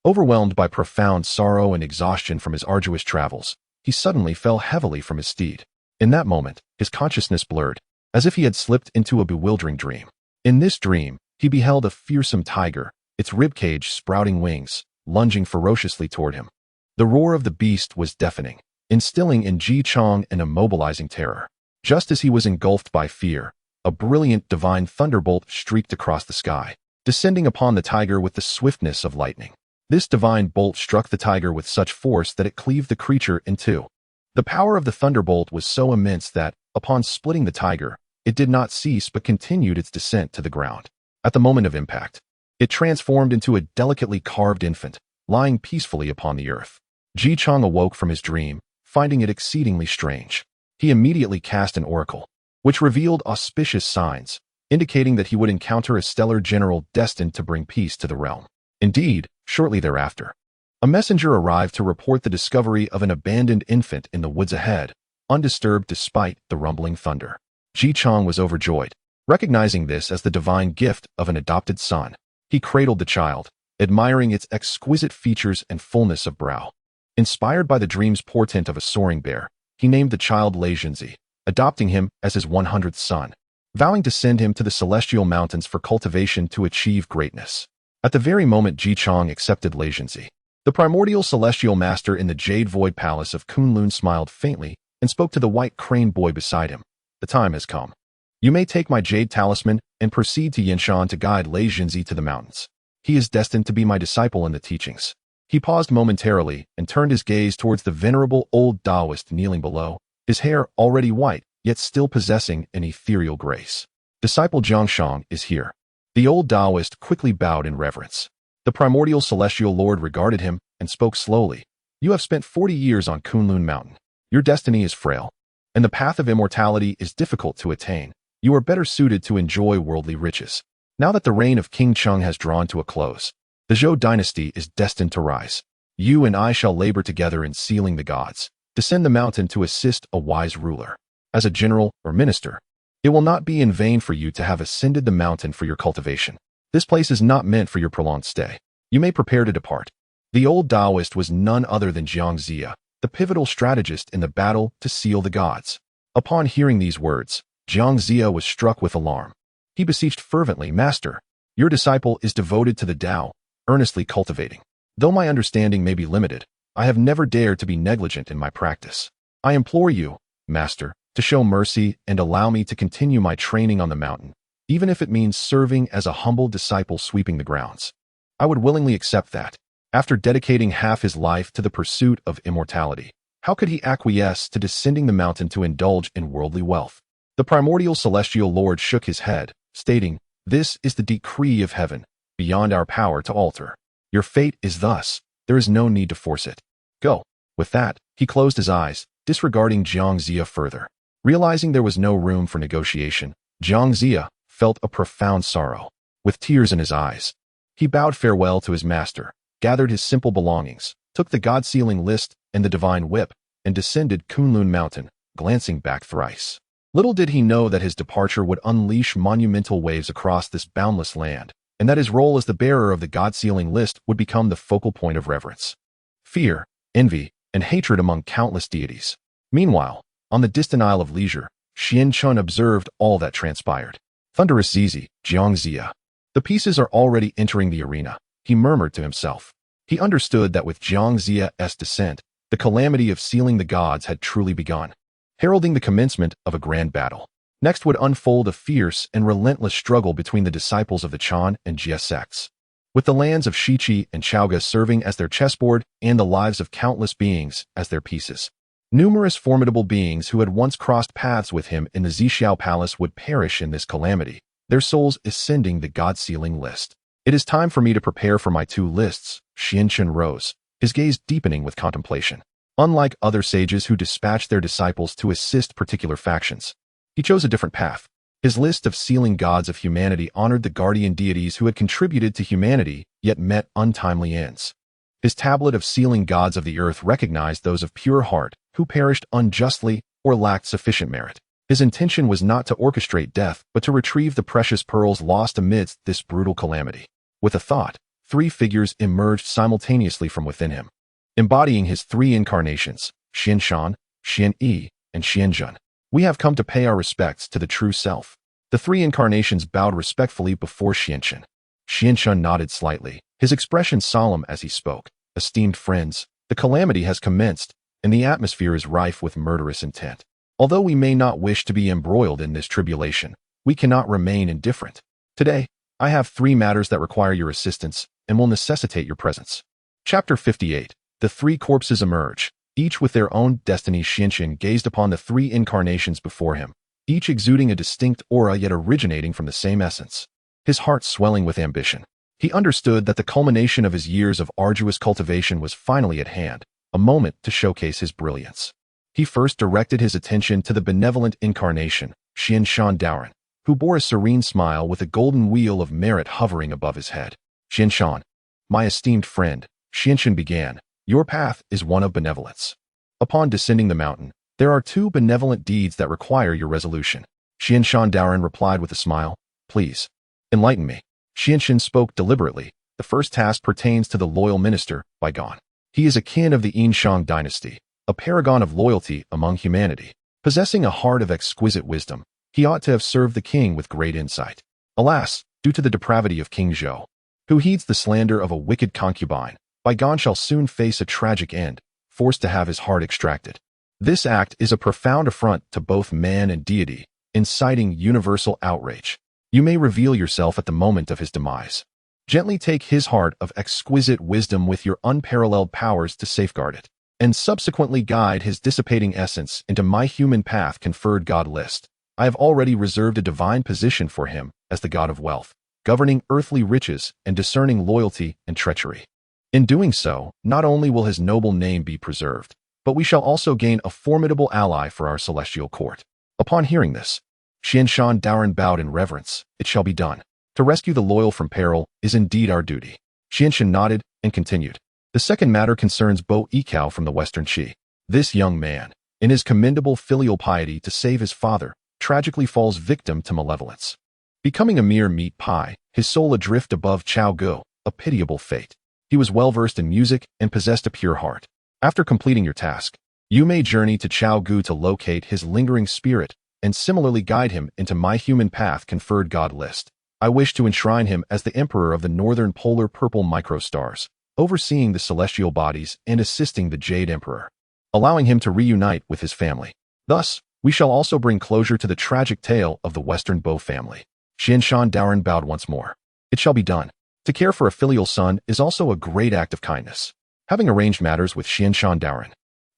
Overwhelmed by profound sorrow and exhaustion from his arduous travels, he suddenly fell heavily from his steed. In that moment, his consciousness blurred, as if he had slipped into a bewildering dream. In this dream, he beheld a fearsome tiger, its ribcage sprouting wings, lunging ferociously toward him. The roar of the beast was deafening, instilling in Ji Chang an immobilizing terror. Just as he was engulfed by fear, a brilliant divine thunderbolt streaked across the sky, descending upon the tiger with the swiftness of lightning. This divine bolt struck the tiger with such force that it cleaved the creature in two. The power of the thunderbolt was so immense that, upon splitting the tiger, it did not cease but continued its descent to the ground. At the moment of impact, it transformed into a delicately carved infant, lying peacefully upon the earth. Ji Chang awoke from his dream, finding it exceedingly strange. He immediately cast an oracle, which revealed auspicious signs, indicating that he would encounter a stellar general destined to bring peace to the realm. Indeed, shortly thereafter, a messenger arrived to report the discovery of an abandoned infant in the woods ahead, undisturbed despite the rumbling thunder. Ji Chang was overjoyed. Recognizing this as the divine gift of an adopted son, he cradled the child, admiring its exquisite features and fullness of brow. Inspired by the dream's portent of a soaring bear, he named the child Lei Junzi, adopting him as his 100th son, vowing to send him to the celestial mountains for cultivation to achieve greatness. At the very moment Ji Chang accepted Lei Junzi, the primordial celestial master in the Jade Void Palace of Kunlun smiled faintly and spoke to the white crane boy beside him. The time has come. You may take my jade talisman and proceed to Yanshan to guide Lei Junzi to the mountains. He is destined to be my disciple in the teachings. He paused momentarily and turned his gaze towards the venerable old Daoist kneeling below, his hair already white, yet still possessing an ethereal grace. Disciple Jiangshang is here. The old Daoist quickly bowed in reverence. The primordial celestial lord regarded him and spoke slowly. You have spent 40 years on Kunlun Mountain. Your destiny is frail, and the path of immortality is difficult to attain. You are better suited to enjoy worldly riches. Now that the reign of King Cheng has drawn to a close, the Zhou dynasty is destined to rise. You and I shall labor together in sealing the gods, descend the mountain to assist a wise ruler. As a general or minister, it will not be in vain for you to have ascended the mountain for your cultivation. This place is not meant for your prolonged stay. You may prepare to depart. The old Daoist was none other than Jiang Zia, the pivotal strategist in the battle to seal the gods. Upon hearing these words, Jiang Zia was struck with alarm. He beseeched fervently, Master, your disciple is devoted to the Dao, earnestly cultivating. Though my understanding may be limited, I have never dared to be negligent in my practice. I implore you, Master, to show mercy and allow me to continue my training on the mountain, even if it means serving as a humble disciple sweeping the grounds. I would willingly accept that. After dedicating half his life to the pursuit of immortality, how could he acquiesce to descending the mountain to indulge in worldly wealth? The primordial celestial lord shook his head, stating, This is the decree of heaven, beyond our power to alter. Your fate is thus. There is no need to force it. Go. With that, he closed his eyes, disregarding Jiang Zia further. Realizing there was no room for negotiation, Jiang Zia felt a profound sorrow. With tears in his eyes, he bowed farewell to his master, gathered his simple belongings, took the god-sealing list and the divine whip, and descended Kunlun Mountain, glancing back thrice. Little did he know that his departure would unleash monumental waves across this boundless land, and that his role as the bearer of the God-sealing list would become the focal point of reverence. Fear, envy, and hatred among countless deities. Meanwhile, on the distant Isle of Leisure, Lin Chen observed all that transpired. Thunderous Zizi, Jiangxia. The pieces are already entering the arena, he murmured to himself. He understood that with Jiangxia's descent, the calamity of sealing the gods had truly begun, heralding the commencement of a grand battle. Next would unfold a fierce and relentless struggle between the disciples of the Chan and Jia sects, with the lands of Shiqi and Chaoga serving as their chessboard and the lives of countless beings as their pieces. Numerous formidable beings who had once crossed paths with him in the Zixiao Palace would perish in this calamity, their souls ascending the God-sealing list. It is time for me to prepare for my two lists. Lin Chen rose, his gaze deepening with contemplation. Unlike other sages who dispatched their disciples to assist particular factions, he chose a different path. His list of sealing gods of humanity honored the guardian deities who had contributed to humanity yet met untimely ends. His tablet of sealing gods of the earth recognized those of pure heart who perished unjustly or lacked sufficient merit. His intention was not to orchestrate death, but to retrieve the precious pearls lost amidst this brutal calamity. With a thought, three figures emerged simultaneously from within him, embodying his three incarnations, Xianshan, Xianyi, and Xianjun. We have come to pay our respects to the true self. The three incarnations bowed respectfully before Xianshan. Xianshan nodded slightly, his expression solemn as he spoke. Esteemed friends, the calamity has commenced, and the atmosphere is rife with murderous intent. Although we may not wish to be embroiled in this tribulation, we cannot remain indifferent. Today, I have three matters that require your assistance and will necessitate your presence. Chapter 58. The three corpses emerge, each with their own destiny. Xianshan gazed upon the three incarnations before him, each exuding a distinct aura yet originating from the same essence. His heart swelling with ambition. He understood that the culmination of his years of arduous cultivation was finally at hand, a moment to showcase his brilliance. He first directed his attention to the benevolent incarnation, Xianshan Daoren, who bore a serene smile with a golden wheel of merit hovering above his head. Xianshan, my esteemed friend, Xianshan began, your path is one of benevolence. Upon descending the mountain, there are two benevolent deeds that require your resolution. Xianshan Daoren replied with a smile, please, enlighten me. Xianshan spoke deliberately. The first task pertains to the loyal minister, Bygone. He is a kin of the Yinshang dynasty, a paragon of loyalty among humanity. Possessing a heart of exquisite wisdom, he ought to have served the king with great insight. Alas, due to the depravity of King Zhou, who heeds the slander of a wicked concubine, Bygone shall soon face a tragic end, forced to have his heart extracted. This act is a profound affront to both man and deity, inciting universal outrage. You may reveal yourself at the moment of his demise. Gently take his heart of exquisite wisdom with your unparalleled powers to safeguard it, and subsequently guide his dissipating essence into my human path conferred God list. I have already reserved a divine position for him as the god of wealth, governing earthly riches and discerning loyalty and treachery. In doing so, not only will his noble name be preserved, but we shall also gain a formidable ally for our celestial court. Upon hearing this, Xianshan Daoren bowed in reverence. It shall be done. To rescue the loyal from peril is indeed our duty. Xianshan nodded and continued. The second matter concerns Bo Yikao from the Western Qi. This young man, in his commendable filial piety to save his father, tragically falls victim to malevolence. Becoming a mere meat pie, his soul adrift above Chao Gu, a pitiable fate. He was well-versed in music and possessed a pure heart. After completing your task, you may journey to Chao Gu to locate his lingering spirit and similarly guide him into my human path conferred God list. I wish to enshrine him as the emperor of the northern polar purple microstars, overseeing the celestial bodies and assisting the Jade Emperor, allowing him to reunite with his family. Thus, we shall also bring closure to the tragic tale of the Western Bo family. Xianshan Daoren bowed once more. It shall be done. To care for a filial son is also a great act of kindness. Having arranged matters with Xianshan Daoren,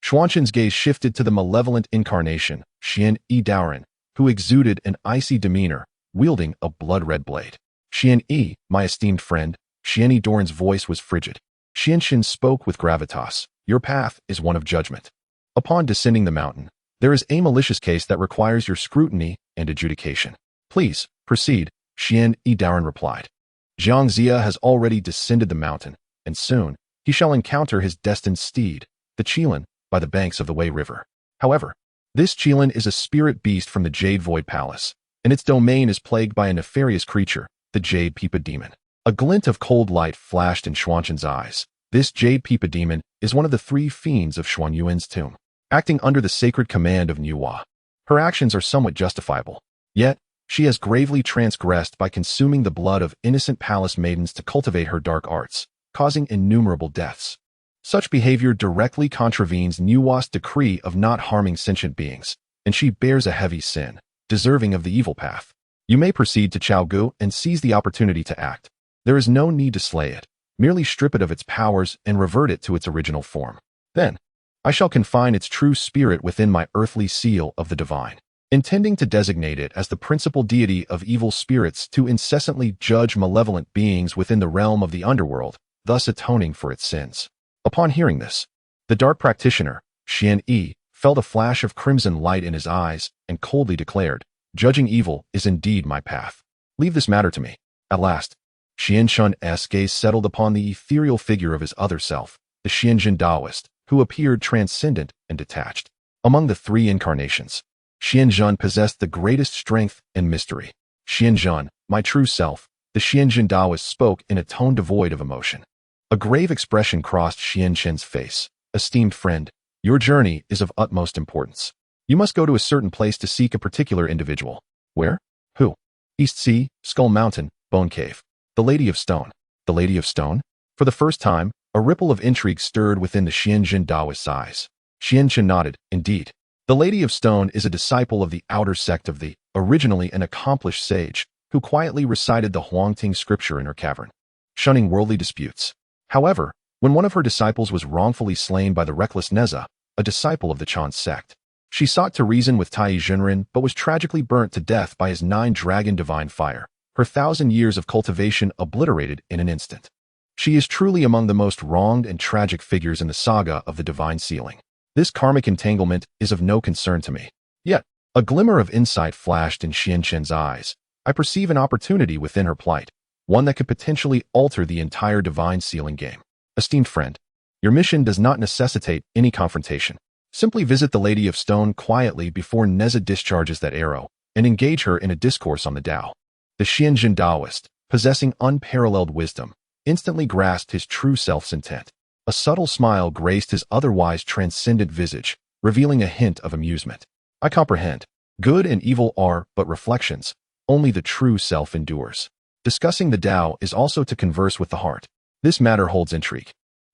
Xuanshan's gaze shifted to the malevolent incarnation, Xianyi Daoren, who exuded an icy demeanor, wielding a blood-red blade. Xianyi, my esteemed friend, Xianyi Daoren's voice was frigid. Xianshan spoke with gravitas. Your path is one of judgment. Upon descending the mountain, there is a malicious case that requires your scrutiny and adjudication. Please, proceed, Xianyi Daoren replied. Jiangxia has already descended the mountain, and soon, he shall encounter his destined steed, the Qilin, by the banks of the Wei River. However, this Qilin is a spirit beast from the Jade Void Palace, and its domain is plagued by a nefarious creature, the Jade Pipa Demon. A glint of cold light flashed in Xuanzhen's eyes. This Jade Peepa demon is one of the three fiends of Xuanyuan's tomb, acting under the sacred command of Nuwa. Her actions are somewhat justifiable. Yet, she has gravely transgressed by consuming the blood of innocent palace maidens to cultivate her dark arts, causing innumerable deaths. Such behavior directly contravenes Nuwa's decree of not harming sentient beings, and she bears a heavy sin, deserving of the evil path. You may proceed to Chaogu and seize the opportunity to act. There is no need to slay it. Merely strip it of its powers and revert it to its original form. Then, I shall confine its true spirit within my earthly seal of the divine, intending to designate it as the principal deity of evil spirits to incessantly judge malevolent beings within the realm of the underworld, thus atoning for its sins. Upon hearing this, the dark practitioner, Xian Yi, felt a flash of crimson light in his eyes and coldly declared, "Judging evil is indeed my path. Leave this matter to me." At last, Xianshun's gaze settled upon the ethereal figure of his other self, the Xianjun Daoist, who appeared transcendent and detached. Among the three incarnations, Xianjun possessed the greatest strength and mystery. "Xianjun, my true self," the Xianjun Daoist spoke in a tone devoid of emotion. A grave expression crossed Xianjun's face. "Esteemed friend, your journey is of utmost importance. You must go to a certain place to seek a particular individual." "Where? Who?" "East Sea, Skull Mountain, Bone Cave. The Lady of Stone." "The Lady of Stone?" For the first time, a ripple of intrigue stirred within the Xianjun Daoist's eyes. Xianjun nodded. "Indeed. The Lady of Stone is a disciple of the outer sect of the, originally an accomplished sage, who quietly recited the Huangting scripture in her cavern, shunning worldly disputes. However, when one of her disciples was wrongfully slain by the reckless Neza, a disciple of the Chan sect, she sought to reason with Tai Junrin but was tragically burnt to death by his 9-dragon divine fire, her 1,000 years of cultivation obliterated in an instant. She is truly among the most wronged and tragic figures in the saga of the divine sealing. This karmic entanglement is of no concern to me. Yet, a glimmer of insight flashed in Xianzhen's eyes. I perceive an opportunity within her plight, one that could potentially alter the entire divine sealing game. Esteemed friend, your mission does not necessitate any confrontation. Simply visit the Lady of Stone quietly before Neza discharges that arrow, and engage her in a discourse on the Tao. The Xianjun Daoist, possessing unparalleled wisdom, instantly grasped his true self's intent. A subtle smile graced his otherwise transcendent visage, revealing a hint of amusement. "I comprehend. Good and evil are but reflections. Only the true self endures. Discussing the Tao is also to converse with the heart. This matter holds intrigue."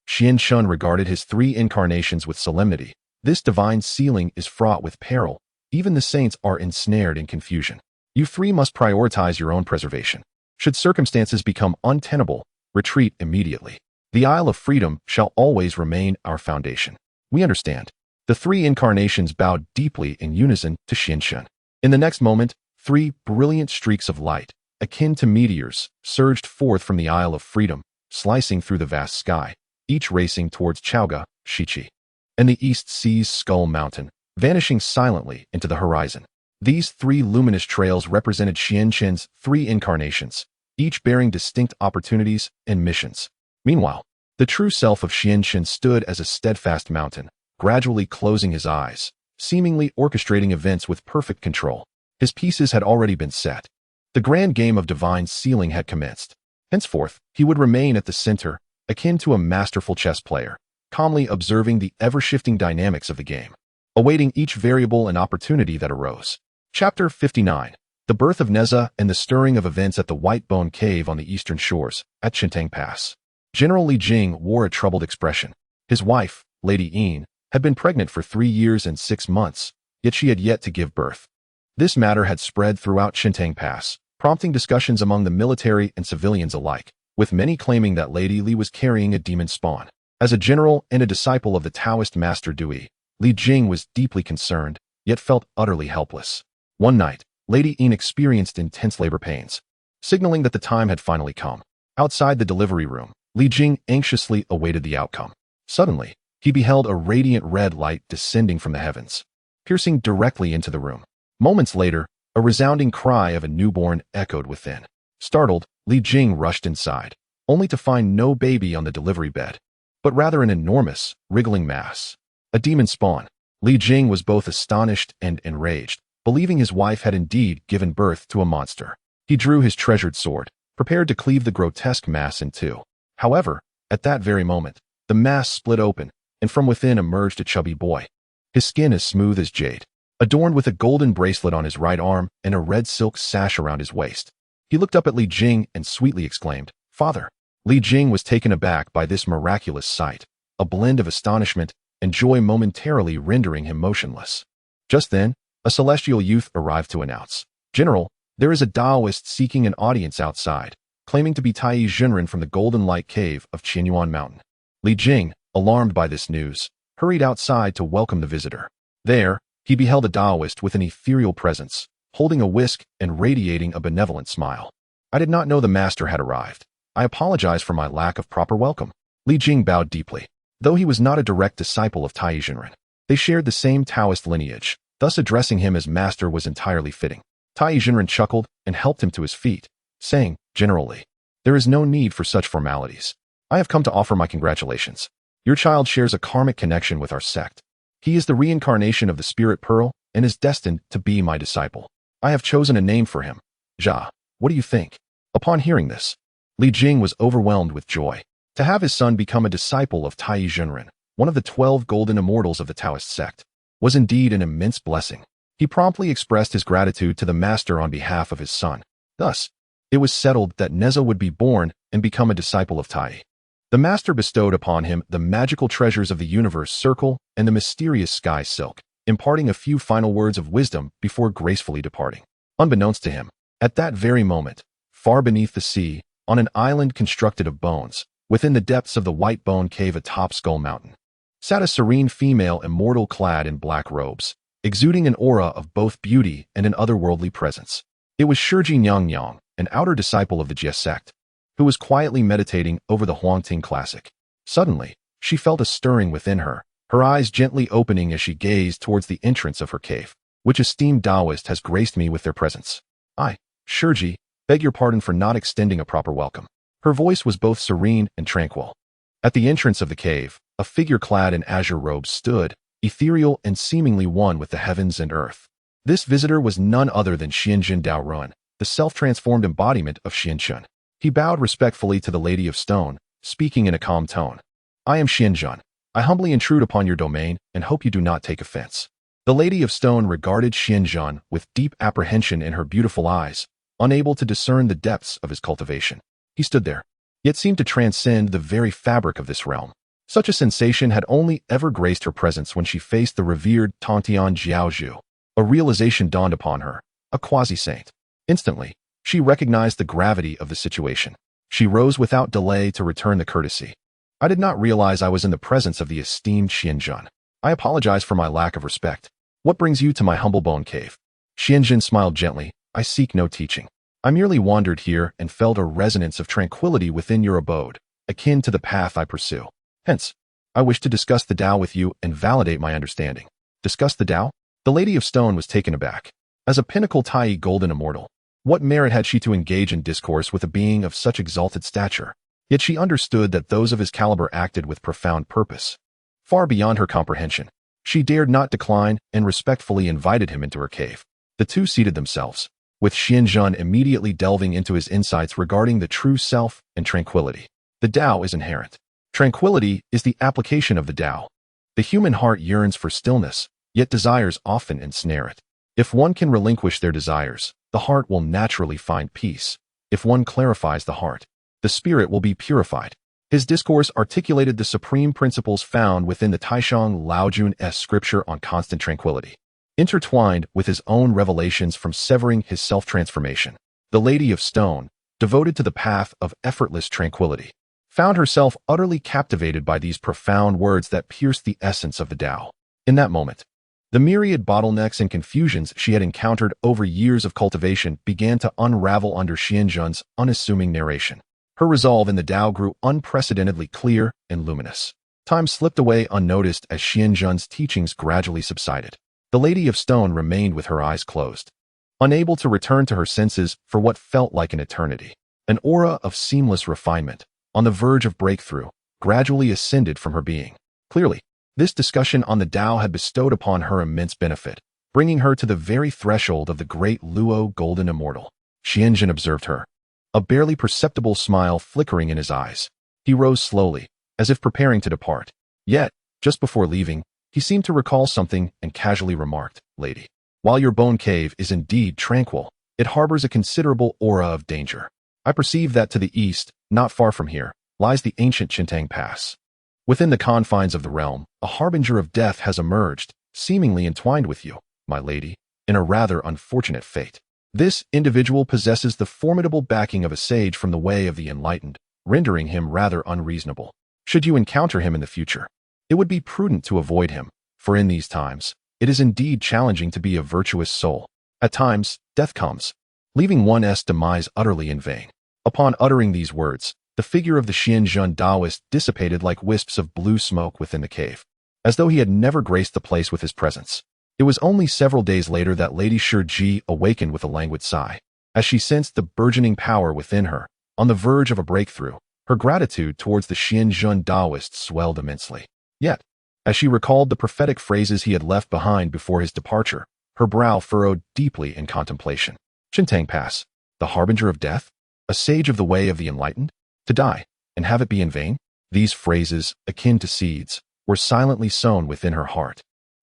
Xianshun regarded his 3 incarnations with solemnity. "This divine sealing is fraught with peril. Even the saints are ensnared in confusion. You 3 must prioritize your own preservation. Should circumstances become untenable, retreat immediately. The Isle of Freedom shall always remain our foundation." "We understand." The 3 incarnations bowed deeply in unison to Xianshun. In the next moment, 3 brilliant streaks of light, akin to meteors, surged forth from the Isle of Freedom, slicing through the vast sky, each racing towards Chaoga, Shichi, and the East Sea's Skull Mountain, vanishing silently into the horizon. These 3 luminous trails represented Xianshun's 3 incarnations, each bearing distinct opportunities and missions. Meanwhile, the true self of Xianshun stood as a steadfast mountain, gradually closing his eyes, seemingly orchestrating events with perfect control. His pieces had already been set. The grand game of divine sealing had commenced. Henceforth, he would remain at the center, akin to a masterful chess player, calmly observing the ever-shifting dynamics of the game, awaiting each variable and opportunity that arose. Chapter 59. The Birth of Neza and the Stirring of Events at the White Bone Cave on the eastern shores, at Chintang Pass. General Li Jing wore a troubled expression. His wife, Lady Yin, had been pregnant for 3 years and 6 months, yet she had yet to give birth. This matter had spread throughout Chintang Pass, prompting discussions among the military and civilians alike, with many claiming that Lady Li was carrying a demon spawn. As a general and a disciple of the Taoist master Dui, Li Jing was deeply concerned, yet felt utterly helpless. One night, Lady Yin experienced intense labor pains, signaling that the time had finally come. Outside the delivery room, Li Jing anxiously awaited the outcome. Suddenly, he beheld a radiant red light descending from the heavens, piercing directly into the room. Moments later, a resounding cry of a newborn echoed within. Startled, Li Jing rushed inside, only to find no baby on the delivery bed, but rather an enormous, wriggling mass. A demon spawn. Li Jing was both astonished and enraged, believing his wife had indeed given birth to a monster. He drew his treasured sword, prepared to cleave the grotesque mass in two. However, at that very moment, the mass split open, and from within emerged a chubby boy. His skin as smooth as jade, adorned with a golden bracelet on his right arm and a red silk sash around his waist. He looked up at Li Jing and sweetly exclaimed, "Father." Li Jing was taken aback by this miraculous sight, a blend of astonishment and joy momentarily rendering him motionless. Just then, a celestial youth arrived to announce, "General, there is a Daoist seeking an audience outside, claiming to be Tai Junren from the Golden Light Cave of Qianyuan Mountain." Li Jing, alarmed by this news, hurried outside to welcome the visitor. There, he beheld a Daoist with an ethereal presence, holding a whisk and radiating a benevolent smile. "I did not know the master had arrived. I apologize for my lack of proper welcome." Li Jing bowed deeply. Though he was not a direct disciple of Tai Junren, they shared the same Taoist lineage, thus addressing him as master was entirely fitting. Tai Junren chuckled and helped him to his feet, saying, "Generally, there is no need for such formalities. I have come to offer my congratulations. Your child shares a karmic connection with our sect. He is the reincarnation of the Spirit Pearl and is destined to be my disciple. I have chosen a name for him. Jia, what do you think?" Upon hearing this, Li Jing was overwhelmed with joy. To have his son become a disciple of Tai Junren, one of the 12 golden immortals of the Taoist sect, was indeed an immense blessing. He promptly expressed his gratitude to the master on behalf of his son. Thus, it was settled that Neza would be born and become a disciple of Tai. The master bestowed upon him the magical treasures of the universe circle and the mysterious sky silk, imparting a few final words of wisdom before gracefully departing. Unbeknownst to him, at that very moment, far beneath the sea, on an island constructed of bones, within the depths of the White Bone Cave atop Skull Mountain, sat a serene female immortal clad in black robes, exuding an aura of both beauty and an otherworldly presence. It was Shiji Nyang, an outer disciple of the Jia sect, who was quietly meditating over the Huangting classic. Suddenly, she felt a stirring within her, her eyes gently opening as she gazed towards the entrance of her cave. "Which esteemed Daoist has graced me with their presence? I, Shiji, beg your pardon for not extending a proper welcome." Her voice was both serene and tranquil. At the entrance of the cave, a figure clad in azure robes stood, ethereal and seemingly one with the heavens and earth. This visitor was none other than Xianjun Daorun, the self-transformed embodiment of Xianjun. He bowed respectfully to the Lady of Stone, speaking in a calm tone. "I am Xianjun. I humbly intrude upon your domain and hope you do not take offense." The Lady of Stone regarded Xianjun with deep apprehension in her beautiful eyes, unable to discern the depths of his cultivation. He stood there, yet seemed to transcend the very fabric of this realm. Such a sensation had only ever graced her presence when she faced the revered Tongtian Jiaozhu. A realization dawned upon her, a quasi-saint. Instantly, she recognized the gravity of the situation. She rose without delay to return the courtesy. "I did not realize I was in the presence of the esteemed Xianjun. I apologize for my lack of respect. What brings you to my humble bone cave?" Xianjun smiled gently. "I seek no teaching. I merely wandered here and felt a resonance of tranquility within your abode, akin to the path I pursue. Hence, I wish to discuss the Tao with you and validate my understanding." "Discuss the Tao?" The Lady of Stone was taken aback. As a pinnacle Tai golden immortal, what merit had she to engage in discourse with a being of such exalted stature? Yet she understood that those of his caliber acted with profound purpose. Far beyond her comprehension, she dared not decline and respectfully invited him into her cave. The two seated themselves, with Xianjun immediately delving into his insights regarding the true self and tranquility. The Tao is inherent. Tranquility is the application of the Tao. The human heart yearns for stillness, yet desires often ensnare it. If one can relinquish their desires, the heart will naturally find peace. If one clarifies the heart, the spirit will be purified. His discourse articulated the supreme principles found within the Taishang Laojun-esque scripture on constant tranquility, intertwined with his own revelations from severing his self-transformation. The Lady of Stone, devoted to the path of effortless tranquility, found herself utterly captivated by these profound words that pierced the essence of the Tao. In that moment, the myriad bottlenecks and confusions she had encountered over years of cultivation began to unravel under Xianjun's unassuming narration. Her resolve in the Tao grew unprecedentedly clear and luminous. Time slipped away unnoticed as Xianjun's teachings gradually subsided. The Lady of Stone remained with her eyes closed, unable to return to her senses for what felt like an eternity. An aura of seamless refinement, on the verge of breakthrough, gradually ascended from her being. Clearly, this discussion on the Tao had bestowed upon her immense benefit, bringing her to the very threshold of the great Luo Golden Immortal. Xianjun observed her, a barely perceptible smile flickering in his eyes. He rose slowly, as if preparing to depart. Yet, just before leaving, he seemed to recall something and casually remarked, "Lady, while your bone cave is indeed tranquil, it harbors a considerable aura of danger. I perceive that to the east, not far from here, lies the ancient Chintang Pass. Within the confines of the realm, a harbinger of death has emerged, seemingly entwined with you, my lady, in a rather unfortunate fate. This individual possesses the formidable backing of a sage from the way of the enlightened, rendering him rather unreasonable. Should you encounter him in the future, it would be prudent to avoid him, for in these times, it is indeed challenging to be a virtuous soul. At times, death comes, leaving one's demise utterly in vain." Upon uttering these words, the figure of the Hongjun Daoist dissipated like wisps of blue smoke within the cave, as though he had never graced the place with his presence. It was only several days later that Lady Shiji awakened with a languid sigh. As she sensed the burgeoning power within her, on the verge of a breakthrough, her gratitude towards the Hongjun Daoist swelled immensely. Yet, as she recalled the prophetic phrases he had left behind before his departure, her brow furrowed deeply in contemplation. Chintang Pass, the harbinger of death, a sage of the way of the enlightened, to die, and have it be in vain? These phrases, akin to seeds, were silently sown within her heart,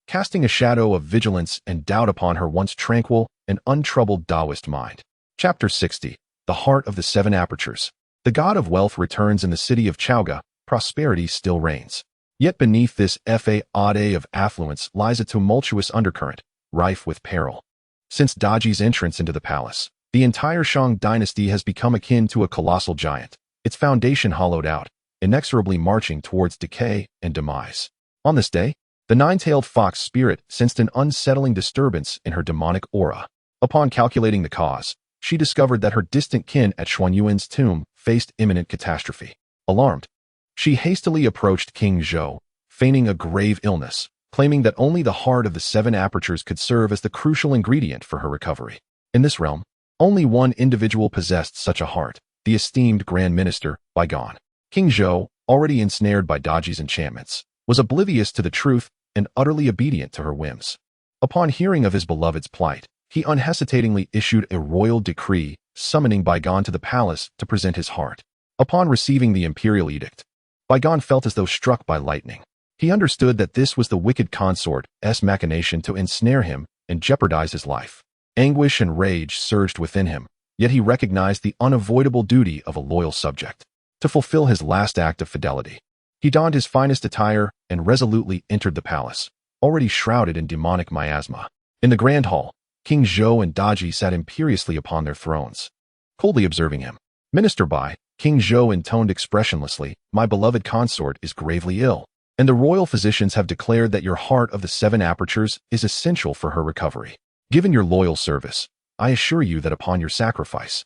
casting a shadow of vigilance and doubt upon her once tranquil and untroubled Daoist mind. Chapter 60. The Heart of the Seven Apertures. The god of wealth returns in the city of Chaoga, prosperity still reigns. Yet beneath this facade of affluence lies a tumultuous undercurrent, rife with peril. Since Daji's entrance into the palace, the entire Shang dynasty has become akin to a colossal giant, its foundation hollowed out, inexorably marching towards decay and demise. On this day, the nine-tailed fox spirit sensed an unsettling disturbance in her demonic aura. Upon calculating the cause, she discovered that her distant kin at Xuanyuan's tomb faced imminent catastrophe. Alarmed, she hastily approached King Zhou, feigning a grave illness, claiming that only the heart of the seven apertures could serve as the crucial ingredient for her recovery. In this realm, only one individual possessed such a heart, the esteemed Grand Minister, Bygone. King Zhou, already ensnared by Daji's enchantments, was oblivious to the truth and utterly obedient to her whims. Upon hearing of his beloved's plight, he unhesitatingly issued a royal decree summoning Bygone to the palace to present his heart. Upon receiving the imperial edict, Bygone felt as though struck by lightning. He understood that this was the wicked consort's machination to ensnare him and jeopardize his life. Anguish and rage surged within him, yet he recognized the unavoidable duty of a loyal subject. To fulfill his last act of fidelity, he donned his finest attire and resolutely entered the palace, already shrouded in demonic miasma. In the grand hall, King Zhou and Daji sat imperiously upon their thrones, coldly observing him. "Minister Bai," King Zhou intoned expressionlessly, "my beloved consort is gravely ill, and the royal physicians have declared that your heart of the seven apertures is essential for her recovery. Given your loyal service, I assure you that upon your sacrifice,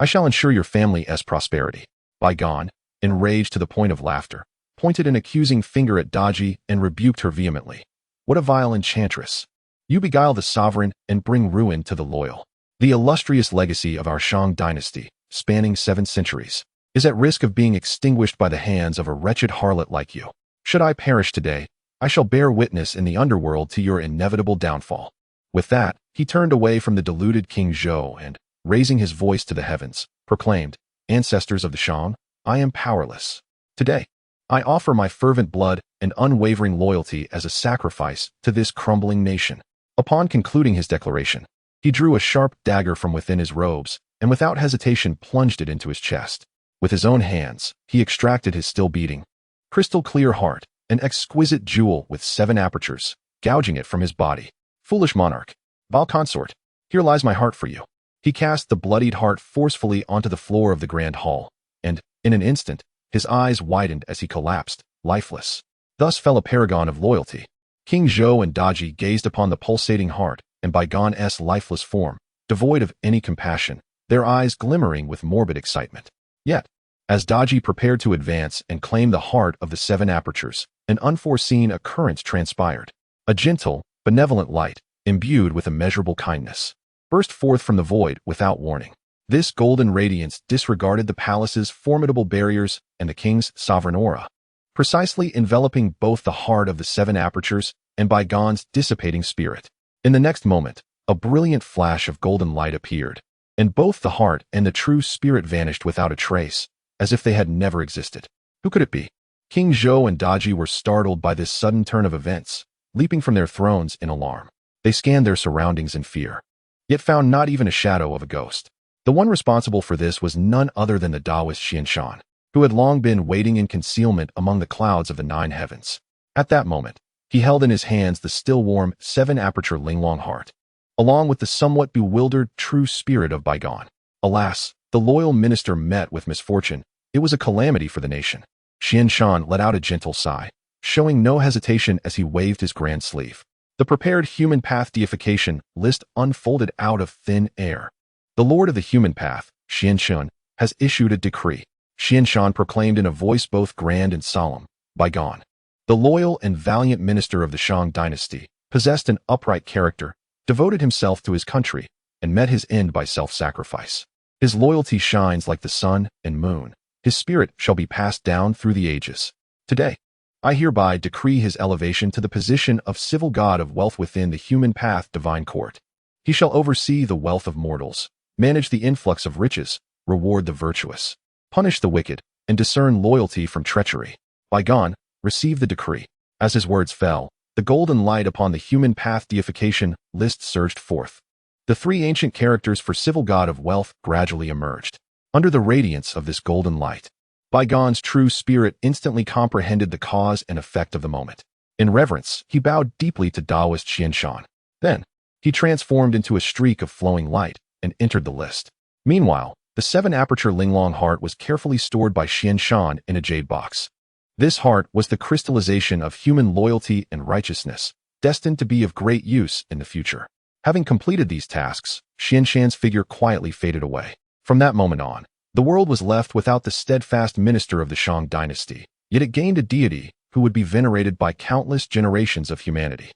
I shall ensure your family's prosperity." Bygone, enraged to the point of laughter, pointed an accusing finger at Daji and rebuked her vehemently. "What a vile enchantress! You beguile the sovereign and bring ruin to the loyal. The illustrious legacy of our Shang dynasty, spanning 7 centuries, is at risk of being extinguished by the hands of a wretched harlot like you. Should I perish today, I shall bear witness in the underworld to your inevitable downfall." With that, he turned away from the deluded King Zhou and, raising his voice to the heavens, proclaimed, "Ancestors of the Shang, I am powerless. Today, I offer my fervent blood and unwavering loyalty as a sacrifice to this crumbling nation." Upon concluding his declaration, he drew a sharp dagger from within his robes and without hesitation plunged it into his chest. With his own hands, he extracted his still beating, crystal-clear heart, an exquisite jewel with 7 apertures, gouging it from his body. "Foolish monarch, vile consort, here lies my heart for you." He cast the bloodied heart forcefully onto the floor of the grand hall, and, in an instant, his eyes widened as he collapsed, lifeless. Thus fell a paragon of loyalty. King Zhou and Daji gazed upon the pulsating heart and Bygone's lifeless form, devoid of any compassion, their eyes glimmering with morbid excitement. Yet, as Daji prepared to advance and claim the heart of the 7 apertures, an unforeseen occurrence transpired. A gentle, benevolent light, imbued with immeasurable kindness, burst forth from the void without warning. This golden radiance disregarded the palace's formidable barriers and the king's sovereign aura, precisely enveloping both the heart of the 7 apertures and Bygone's dissipating spirit. In the next moment, a brilliant flash of golden light appeared, and both the heart and the true spirit vanished without a trace, as if they had never existed. Who could it be? King Zhou and Daji were startled by this sudden turn of events, leaping from their thrones in alarm. They scanned their surroundings in fear, yet found not even a shadow of a ghost. The one responsible for this was none other than the Daoist Xianshan, who had long been waiting in concealment among the clouds of the 9 heavens. At that moment, he held in his hands the still-warm 7-aperture Linglong heart, along with the somewhat bewildered true spirit of bygone. Alas, the loyal minister met with misfortune. It was a calamity for the nation. Xianshan let out a gentle sigh, showing no hesitation as he waved his grand sleeve. The prepared human path deification list unfolded out of thin air. The Lord of the human path, Xianshan, has issued a decree. Xianshan proclaimed in a voice both grand and solemn, bygone. The loyal and valiant minister of the Shang dynasty possessed an upright character, devoted himself to his country, and met his end by self-sacrifice. His loyalty shines like the sun and moon. His spirit shall be passed down through the ages. Today, I hereby decree his elevation to the position of civil god of wealth within the human path divine court. He shall oversee the wealth of mortals, manage the influx of riches, reward the virtuous, punish the wicked, and discern loyalty from treachery. Bygone, receive the decree. As his words fell, the golden light upon the human path deification list surged forth. The 3 ancient characters for civil god of wealth gradually emerged. Under the radiance of this golden light, Bygone's true spirit instantly comprehended the cause and effect of the moment. In reverence, he bowed deeply to Daoist Xianshan. Then, he transformed into a streak of flowing light and entered the list. Meanwhile, the 7-aperture Linglong heart was carefully stored by Xianshan in a jade box. This heart was the crystallization of human loyalty and righteousness, destined to be of great use in the future. Having completed these tasks, Xianshan's figure quietly faded away. From that moment on, the world was left without the steadfast minister of the Shang dynasty, yet it gained a deity who would be venerated by countless generations of humanity.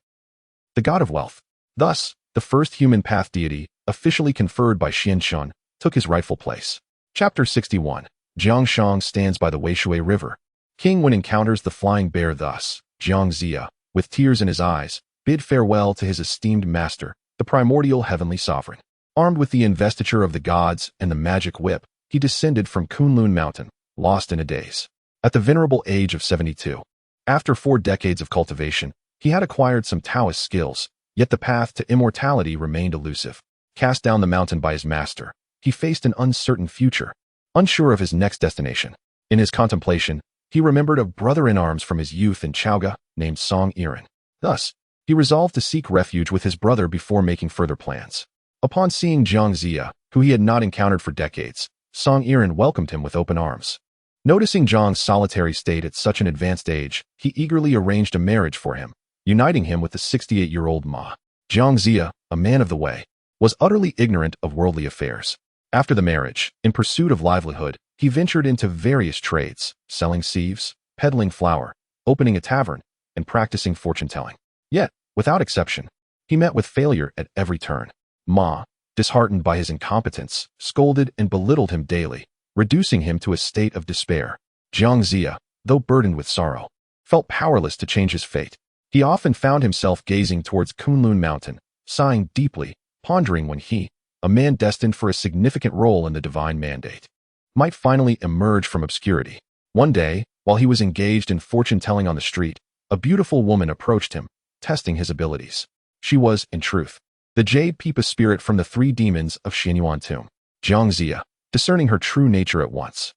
The god of wealth. Thus, the first human path deity, officially conferred by Xianshan, took his rightful place. Chapter 61. Jiangshang stands by the Weishui River. King Wen encounters the flying bear thus. Jiangxia, with tears in his eyes, bid farewell to his esteemed master, the primordial heavenly sovereign. Armed with the investiture of the gods and the magic whip, he descended from Kunlun Mountain, lost in a daze. At the venerable age of 72, after 4 decades of cultivation, he had acquired some Taoist skills, yet the path to immortality remained elusive. Cast down the mountain by his master, he faced an uncertain future, unsure of his next destination. In his contemplation, he remembered a brother-in-arms from his youth in Chaoga named Song Iran. Thus, he resolved to seek refuge with his brother before making further plans. Upon seeing Jiangxia, who he had not encountered for decades, Song Iran welcomed him with open arms. Noticing Zhang's solitary state at such an advanced age, he eagerly arranged a marriage for him, uniting him with the 68-year-old Ma. Jiangxia, a man of the way, was utterly ignorant of worldly affairs. After the marriage, in pursuit of livelihood, he ventured into various trades, selling sieves, peddling flour, opening a tavern, and practicing fortune-telling. Yet, without exception, he met with failure at every turn. Ma, disheartened by his incompetence, scolded and belittled him daily, reducing him to a state of despair. Jiangxia, though burdened with sorrow, felt powerless to change his fate. He often found himself gazing towards Kunlun Mountain, sighing deeply, pondering when he, a man destined for a significant role in the divine mandate, might finally emerge from obscurity. One day, while he was engaged in fortune-telling on the street, a beautiful woman approached him, testing his abilities. She was, in truth, the Jade Pipa spirit from the 3 demons of Xianyuan tomb. Jiangxia, discerning her true nature at once,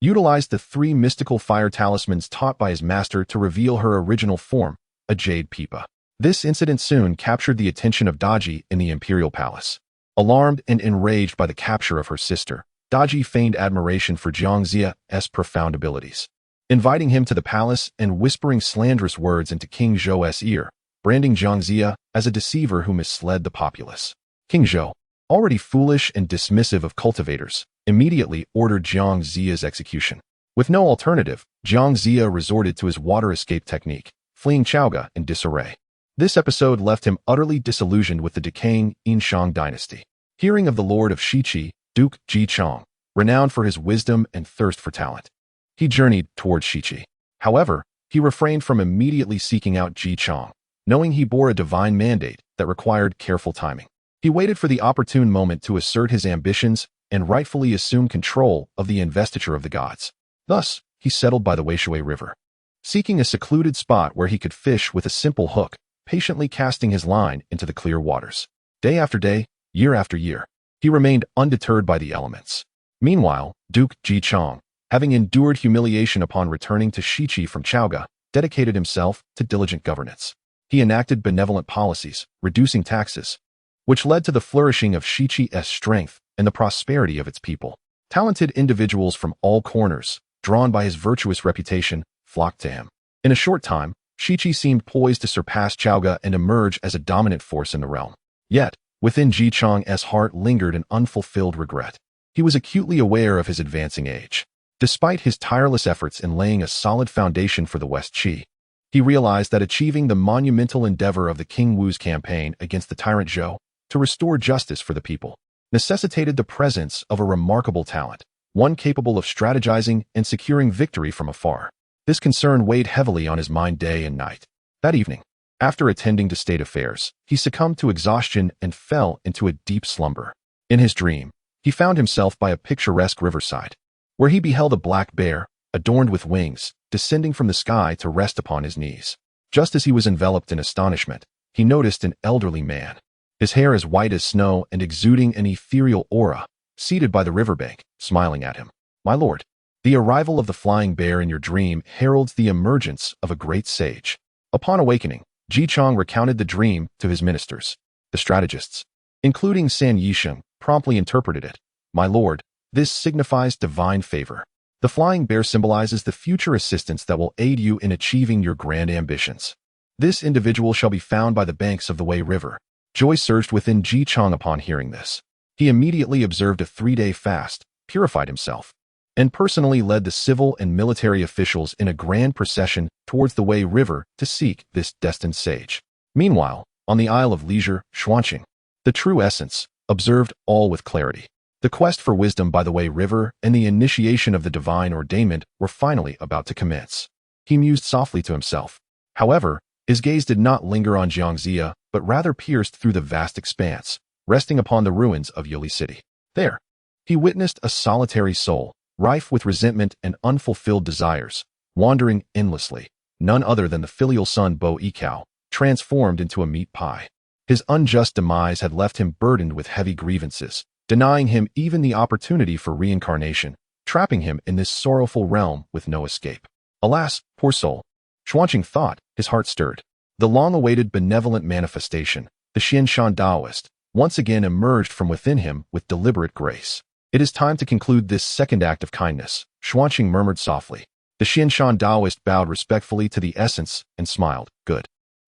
utilized the 3 mystical fire talismans taught by his master to reveal her original form, a Jade Pipa. This incident soon captured the attention of Daji in the imperial palace. Alarmed and enraged by the capture of her sister, Daji feigned admiration for Jiangxia's profound abilities, inviting him to the palace and whispering slanderous words into King Zhou's ear, branding Jiangxia as a deceiver who misled the populace. King Zhou, already foolish and dismissive of cultivators, immediately ordered Jiangxia's execution. With no alternative, Jiangxia resorted to his water escape technique, fleeing Chaoga in disarray. This episode left him utterly disillusioned with the decaying Shang dynasty. Hearing of the lord of Shiqi, Duke Ji Chong, renowned for his wisdom and thirst for talent, he journeyed towards Shiqi. However, he refrained from immediately seeking out Ji Chong, knowing he bore a divine mandate that required careful timing. He waited for the opportune moment to assert his ambitions and rightfully assume control of the investiture of the gods. Thus, he settled by the Weishui River, seeking a secluded spot where he could fish with a simple hook, patiently casting his line into the clear waters. Day after day, year after year, he remained undeterred by the elements. Meanwhile, Duke Ji Chong, having endured humiliation upon returning to Shichi from Chaoga, dedicated himself to diligent governance. He enacted benevolent policies, reducing taxes, which led to the flourishing of Shichi's strength and the prosperity of its people. Talented individuals from all corners, drawn by his virtuous reputation, flocked to him. In a short time, Shichi seemed poised to surpass Chaoga and emerge as a dominant force in the realm. Yet, within Ji Chong's heart lingered an unfulfilled regret. He was acutely aware of his advancing age. Despite his tireless efforts in laying a solid foundation for the West Qi, he realized that achieving the monumental endeavor of the King Wu's campaign against the tyrant Zhou to restore justice for the people necessitated the presence of a remarkable talent, one capable of strategizing and securing victory from afar. This concern weighed heavily on his mind day and night. That evening, after attending to state affairs, he succumbed to exhaustion and fell into a deep slumber. In his dream, he found himself by a picturesque riverside, where he beheld a black bear, adorned with wings, descending from the sky to rest upon his knees. Just as he was enveloped in astonishment, he noticed an elderly man, his hair as white as snow and exuding an ethereal aura, seated by the riverbank, smiling at him. "My lord, the arrival of the flying bear in your dream heralds the emergence of a great sage." Upon awakening, Ji Chong recounted the dream to his ministers. The strategists, including San Yisheng, promptly interpreted it. "My lord, this signifies divine favor. The flying bear symbolizes the future assistance that will aid you in achieving your grand ambitions. This individual shall be found by the banks of the Wei River." Joy surged within Ji Chong upon hearing this. He immediately observed a 3-day fast, purified himself, and personally led the civil and military officials in a grand procession towards the Wei River to seek this destined sage. Meanwhile, on the Isle of Leisure, Xuanqing, the true essence, observed all with clarity. The quest for wisdom by the Wei River and the initiation of the divine ordainment were finally about to commence. He mused softly to himself. However, his gaze did not linger on Jiangxia, but rather pierced through the vast expanse, resting upon the ruins of Yuli City. There, he witnessed a solitary soul, rife with resentment and unfulfilled desires, wandering endlessly, none other than the filial son Bo Yikao, transformed into a meat pie. His unjust demise had left him burdened with heavy grievances, denying him even the opportunity for reincarnation, trapping him in this sorrowful realm with no escape. Alas, poor soul! Xuanqing thought, his heart stirred. The long-awaited benevolent manifestation, the Xianshan Daoist, once again emerged from within him with deliberate grace. "It is time to conclude this second act of kindness," Xuanqing murmured softly. The Xianshan Daoist bowed respectfully to the essence and smiled. "Good."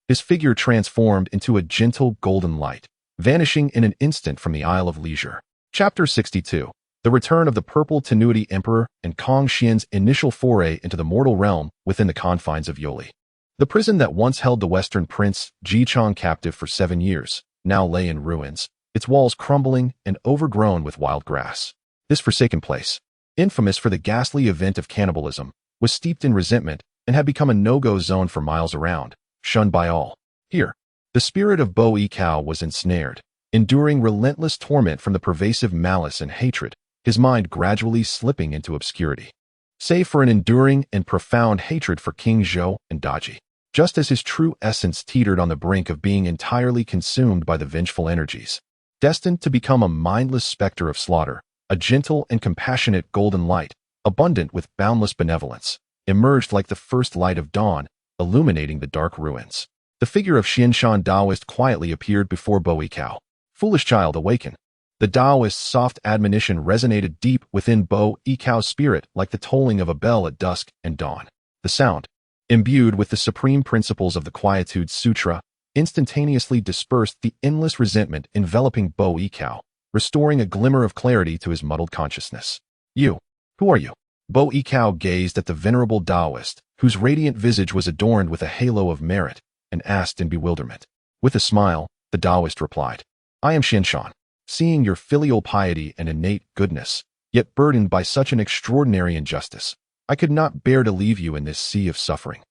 His figure transformed into a gentle golden light, vanishing in an instant from the Isle of Leisure. Chapter 62. The Return of the Purple Tenuity Emperor and Kong Xian's initial foray into the mortal realm within the confines of Yoli. The prison that once held the Western Prince Ji Chong captive for 7 years now lay in ruins, its walls crumbling and overgrown with wild grass. This forsaken place, infamous for the ghastly event of cannibalism, was steeped in resentment and had become a no-go zone for miles around, shunned by all. Here, the spirit of Bo Yikao was ensnared, enduring relentless torment from the pervasive malice and hatred, his mind gradually slipping into obscurity, save for an enduring and profound hatred for King Zhou and Daji. Just as his true essence teetered on the brink of being entirely consumed by the vengeful energies, destined to become a mindless specter of slaughter, a gentle and compassionate golden light, abundant with boundless benevolence, emerged like the first light of dawn, illuminating the dark ruins. The figure of Xianshan Daoist quietly appeared before Bo Yikao. "Foolish child, awaken." The Daoist's soft admonition resonated deep within Bo Yikao's spirit like the tolling of a bell at dusk and dawn. The sound, imbued with the supreme principles of the Quietude Sutra, instantaneously dispersed the endless resentment enveloping Bo Yikao, restoring a glimmer of clarity to his muddled consciousness. "You, who are you?" Bo Yikao gazed at the venerable Daoist, whose radiant visage was adorned with a halo of merit, and asked in bewilderment. With a smile, the Daoist replied, "I am Xianshan. Seeing your filial piety and innate goodness, yet burdened by such an extraordinary injustice, I could not bear to leave you in this sea of suffering.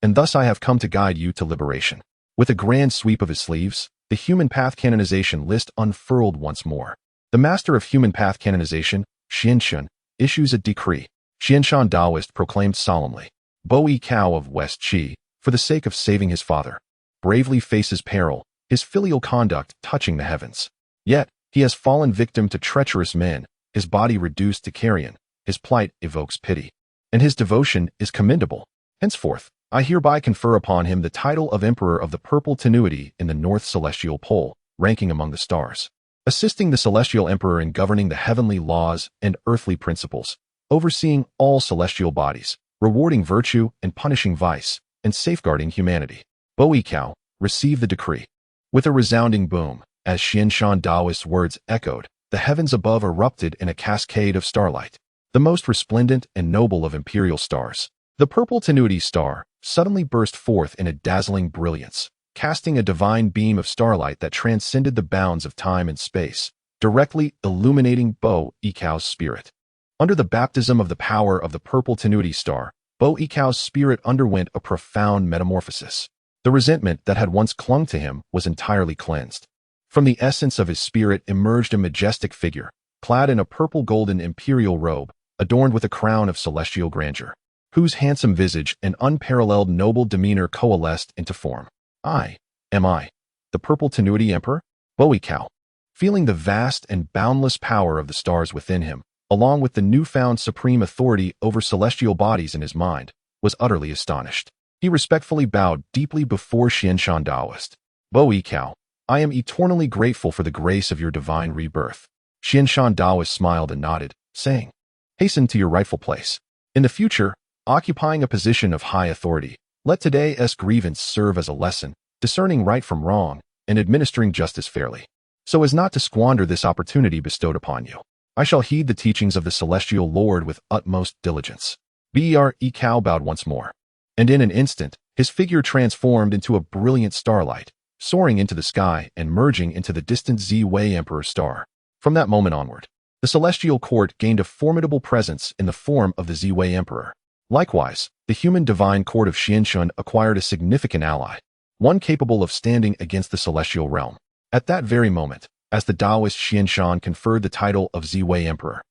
And thus I have come to guide you to liberation." With a grand sweep of his sleeves, The human path canonization list unfurled once more. The master of human path canonization, Lin Chen, issues a decree. Xianshan Daoist proclaimed solemnly. Bo Yi Cao of West Qi, for the sake of saving his father, bravely faces peril, his filial conduct touching the heavens. Yet, he has fallen victim to treacherous men, his body reduced to carrion, his plight evokes pity. And his devotion is commendable. Henceforth, I hereby confer upon him the title of Emperor of the Purple Tenuity in the North Celestial Pole, ranking among the stars, assisting the Celestial Emperor in governing the heavenly laws and earthly principles, overseeing all celestial bodies, rewarding virtue and punishing vice, and safeguarding humanity. Bo Yi Cao, receive the decree. With a resounding boom, as Xianshan Daoist's words echoed, the heavens above erupted in a cascade of starlight. The most resplendent and noble of imperial stars, the Purple Tenuity star, suddenly burst forth in a dazzling brilliance, casting a divine beam of starlight that transcended the bounds of time and space, directly illuminating Bo Yi Cao's spirit. Under the baptism of the power of the Purple Tenuity star, Bo Yi Cao's spirit underwent a profound metamorphosis. The resentment that had once clung to him was entirely cleansed. From the essence of his spirit emerged a majestic figure, clad in a purple-golden imperial robe, adorned with a crown of celestial grandeur, whose handsome visage and unparalleled noble demeanor coalesced into form. Am I, the Purple Tenuity Emperor? Bo Yi Cao, feeling the vast and boundless power of the stars within him, along with the newfound supreme authority over celestial bodies in his mind, was utterly astonished. He respectfully bowed deeply before Xianshan Daoist. Bo Yi Cao, I am eternally grateful for the grace of your divine rebirth. Xianshan Daoist smiled and nodded, saying, hasten to your rightful place. In the future, occupying a position of high authority, let today's grievance serve as a lesson, discerning right from wrong, and administering justice fairly, so as not to squander this opportunity bestowed upon you. I shall heed the teachings of the Celestial Lord with utmost diligence. Bo Yi Cao bowed once more, and in an instant, his figure transformed into a brilliant starlight, soaring into the sky and merging into the distant Ziwei Emperor star. From that moment onward, the celestial court gained a formidable presence in the form of the Ziwei Emperor. Likewise, the human divine court of Xianshan acquired a significant ally, one capable of standing against the celestial realm. At that very moment, as the Daoist Xianshan conferred the title of Ziwei Emperor,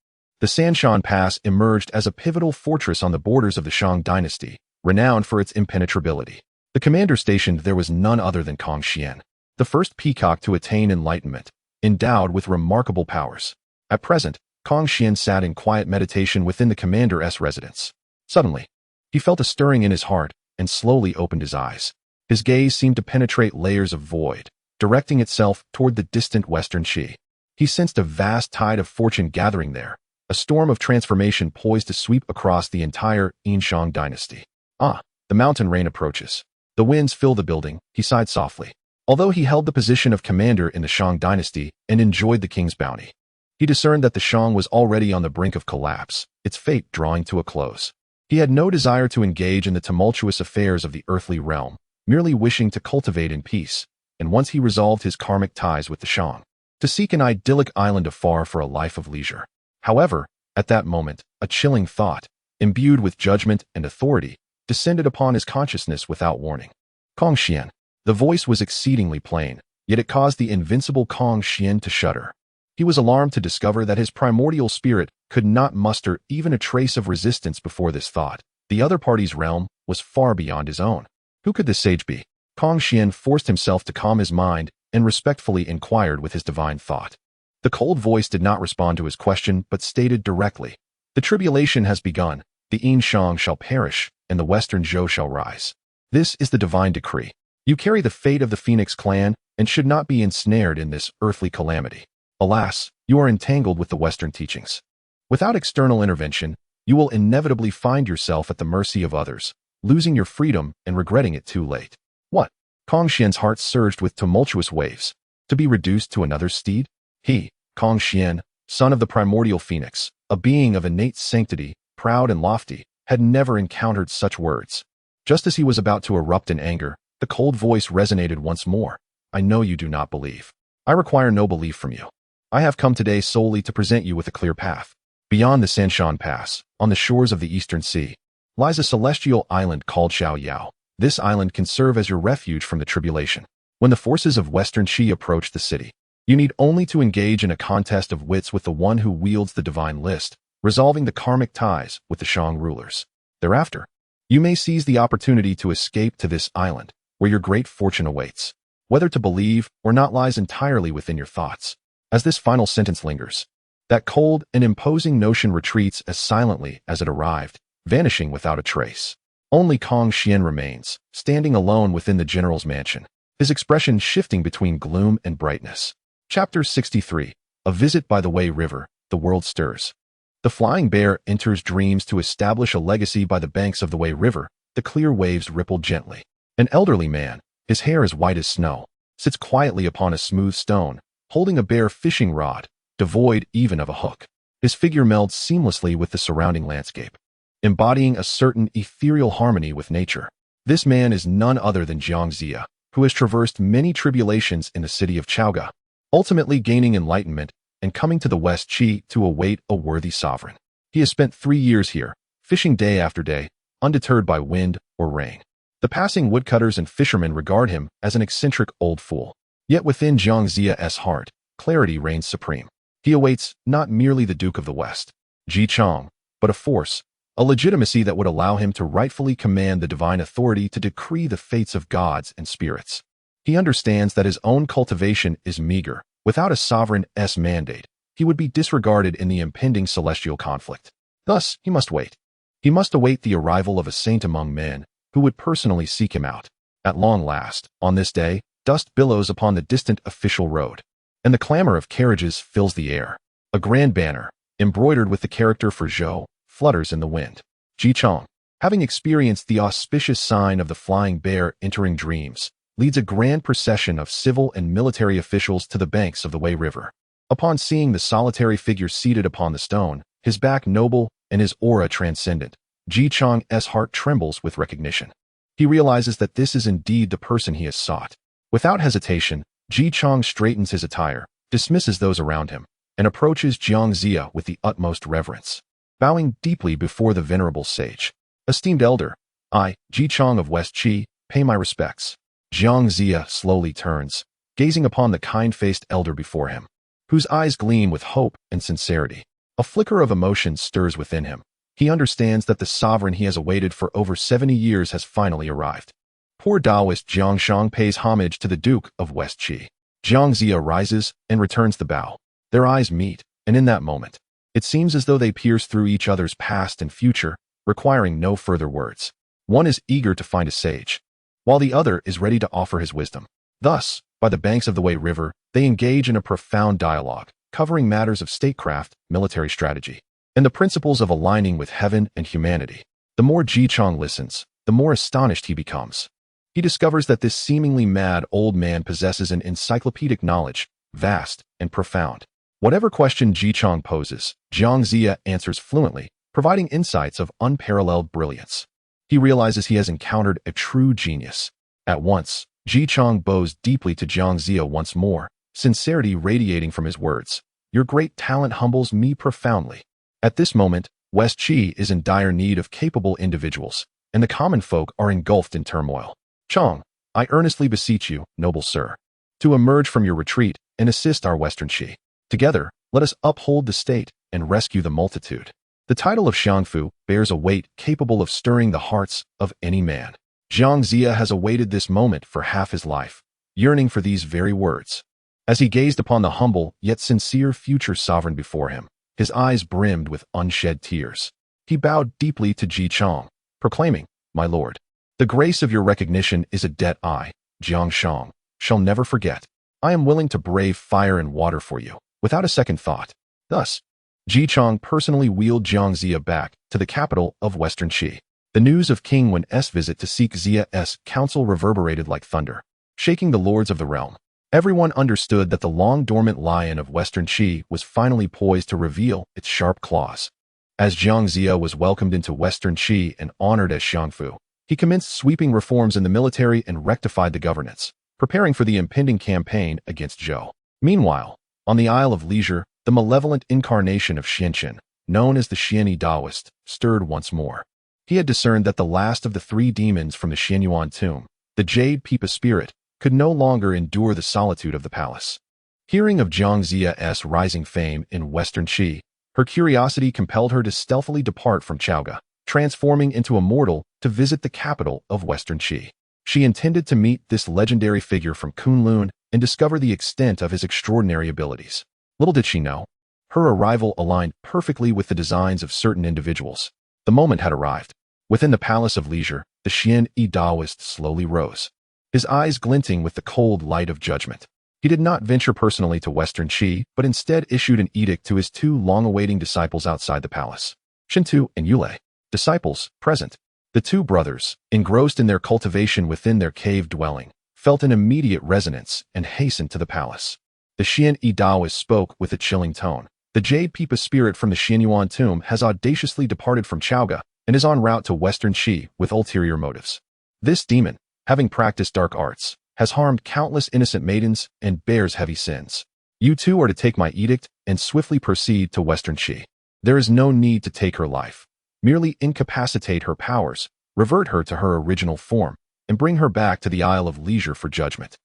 the Sanshan Pass emerged as a pivotal fortress on the borders of the Shang dynasty, renowned for its impenetrability. The commander stationed there was none other than Kong Xian, the first peacock to attain enlightenment, endowed with remarkable powers. At present, Kong Xian sat in quiet meditation within the commander's residence. Suddenly, he felt a stirring in his heart and slowly opened his eyes. His gaze seemed to penetrate layers of void, directing itself toward the distant western Qi. He sensed a vast tide of fortune gathering there, a storm of transformation poised to sweep across the entire Shang dynasty. The mountain rain approaches. The winds fill the building, he sighed softly. Although he held the position of commander in the Shang dynasty and enjoyed the king's bounty, he discerned that the Shang was already on the brink of collapse, its fate drawing to a close. He had no desire to engage in the tumultuous affairs of the earthly realm, merely wishing to cultivate in peace, and once he resolved his karmic ties with the Shang, to seek an idyllic island afar for a life of leisure. However, at that moment, a chilling thought, imbued with judgment and authority, descended upon his consciousness without warning. Kong Xian. The voice was exceedingly plain, yet it caused the invincible Kong Xian to shudder. He was alarmed to discover that his primordial spirit could not muster even a trace of resistance before this thought. The other party's realm was far beyond his own. Who could this sage be? Kong Xian forced himself to calm his mind and respectfully inquired with his divine thought. The cold voice did not respond to his question but stated directly, the tribulation has begun, the Shang shall perish, and the western Zhou shall rise. This is the divine decree. You carry the fate of the Phoenix clan and should not be ensnared in this earthly calamity. Alas, you are entangled with the Western teachings. Without external intervention, you will inevitably find yourself at the mercy of others, losing your freedom and regretting it too late. What? Kong Xian's heart surged with tumultuous waves. To be reduced to another steed? He, Kong Xian, son of the primordial phoenix, a being of innate sanctity, proud and lofty, had never encountered such words. Just as he was about to erupt in anger, the cold voice resonated once more. I know you do not believe. I require no belief from you. I have come today solely to present you with a clear path. Beyond the Sanshan Pass, on the shores of the Eastern Sea, lies a celestial island called Xiao Yao. This island can serve as your refuge from the tribulation. When the forces of Western Qi approach the city, you need only to engage in a contest of wits with the one who wields the divine list, resolving the karmic ties with the Shang rulers. Thereafter, you may seize the opportunity to escape to this island, where your great fortune awaits. Whether to believe or not lies entirely within your thoughts. As this final sentence lingers, that cold and imposing notion retreats as silently as it arrived, vanishing without a trace. Only Kong Xian remains, standing alone within the general's mansion, his expression shifting between gloom and brightness. Chapter 63. A Visit by the Wei River, the World Stirs. The flying bear enters dreams to establish a legacy by the banks of the Wei River. The clear waves ripple gently. An elderly man, his hair as white as snow, sits quietly upon a smooth stone, holding a bare fishing rod, devoid even of a hook. His figure melds seamlessly with the surrounding landscape, embodying a certain ethereal harmony with nature. This man is none other than Jiang Zia, who has traversed many tribulations in the city of Chaoga, ultimately gaining enlightenment and coming to the West Qi to await a worthy sovereign. He has spent 3 years here, fishing day after day, undeterred by wind or rain. The passing woodcutters and fishermen regard him as an eccentric old fool. Yet within Jiang Zia's heart, clarity reigns supreme. He awaits not merely the Duke of the West, Ji Chang, but a force, a legitimacy that would allow him to rightfully command the divine authority to decree the fates of gods and spirits. He understands that his own cultivation is meager. Without a sovereign's mandate, he would be disregarded in the impending celestial conflict. Thus, he must wait. He must await the arrival of a saint among men who would personally seek him out. At long last, on this day, dust billows upon the distant official road, and the clamor of carriages fills the air. A grand banner, embroidered with the character for Zhou, flutters in the wind. Ji Chang, having experienced the auspicious sign of the flying bear entering dreams, leads a grand procession of civil and military officials to the banks of the Wei River. Upon seeing the solitary figure seated upon the stone, his back noble and his aura transcendent, Ji Chang's heart trembles with recognition. He realizes that this is indeed the person he has sought. Without hesitation, Ji Chang straightens his attire, dismisses those around him, and approaches Jiang Zia with the utmost reverence. Bowing deeply before the venerable sage, "Esteemed elder, I, Ji Chang of West Qi, pay my respects." Jiang Zia slowly turns, gazing upon the kind-faced elder before him, whose eyes gleam with hope and sincerity. A flicker of emotion stirs within him. He understands that the sovereign he has awaited for over 70 years has finally arrived. Poor Daoist Jiang Shang pays homage to the Duke of West Qi. Jiang Zia rises and returns the bow. Their eyes meet, and in that moment, it seems as though they pierce through each other's past and future, requiring no further words. One is eager to find a sage, while the other is ready to offer his wisdom. Thus, by the banks of the Wei River, they engage in a profound dialogue, covering matters of statecraft, military strategy, and the principles of aligning with heaven and humanity. The more Ji Chang listens, the more astonished he becomes. He discovers that this seemingly mad old man possesses an encyclopedic knowledge, vast and profound. Whatever question Ji Chang poses, Jiang Zia answers fluently, providing insights of unparalleled brilliance. He realizes he has encountered a true genius. At once, Ji Chang bows deeply to Jiang Zia once more, sincerity radiating from his words. "Your great talent humbles me profoundly." At this moment, West Qi is in dire need of capable individuals, and the common folk are engulfed in turmoil. "Chang, I earnestly beseech you, noble sir, to emerge from your retreat and assist our Western Qi. Together, let us uphold the state and rescue the multitude." The title of Xiangfu bears a weight capable of stirring the hearts of any man. Jiang Zia has awaited this moment for half his life, yearning for these very words. As he gazed upon the humble yet sincere future sovereign before him, his eyes brimmed with unshed tears. He bowed deeply to Ji Chang, proclaiming, "My lord, the grace of your recognition is a debt I, Jiang Shang, shall never forget. I am willing to brave fire and water for you, without a second thought." Thus, Ji Chang personally wheeled Jiang Zia back to the capital of Western Qi. The news of King Wen's visit to seek Zia's counsel reverberated like thunder, shaking the lords of the realm. Everyone understood that the long-dormant lion of Western Qi was finally poised to reveal its sharp claws. As Jiang Zia was welcomed into Western Qi and honored as Xiangfu, he commenced sweeping reforms in the military and rectified the governance, preparing for the impending campaign against Zhou. Meanwhile, on the Isle of Leisure, the malevolent incarnation of Chen, known as the Xianyi Daoist, stirred once more. He had discerned that the last of the 3 demons from the Xianyuan tomb, the Jade Pipa spirit, could no longer endure the solitude of the palace. Hearing of Jiang Ziya's rising fame in Western Qi, her curiosity compelled her to stealthily depart from Chaoga, transforming into a mortal to visit the capital of Western Qi. She intended to meet this legendary figure from Kunlun and discover the extent of his extraordinary abilities. Little did she know, her arrival aligned perfectly with the designs of certain individuals. The moment had arrived. Within the Palace of Leisure, the Xian Daoist slowly rose, his eyes glinting with the cold light of judgment. He did not venture personally to Western Qi, but instead issued an edict to his two long-awaiting disciples outside the palace. Sainthood and Yulei, disciples, present. The two brothers, engrossed in their cultivation within their cave dwelling, felt an immediate resonance and hastened to the palace. The Xian Daoist spoke with a chilling tone. The Jade Pipa spirit from the Xianyuan tomb has audaciously departed from Chaoga and is en route to Western Qi with ulterior motives. This demon, having practiced dark arts, has harmed countless innocent maidens and bears heavy sins. You two are to take my edict and swiftly proceed to Western Qi. There is no need to take her life. Merely incapacitate her powers, revert her to her original form, and bring her back to the Isle of Leisure for judgment.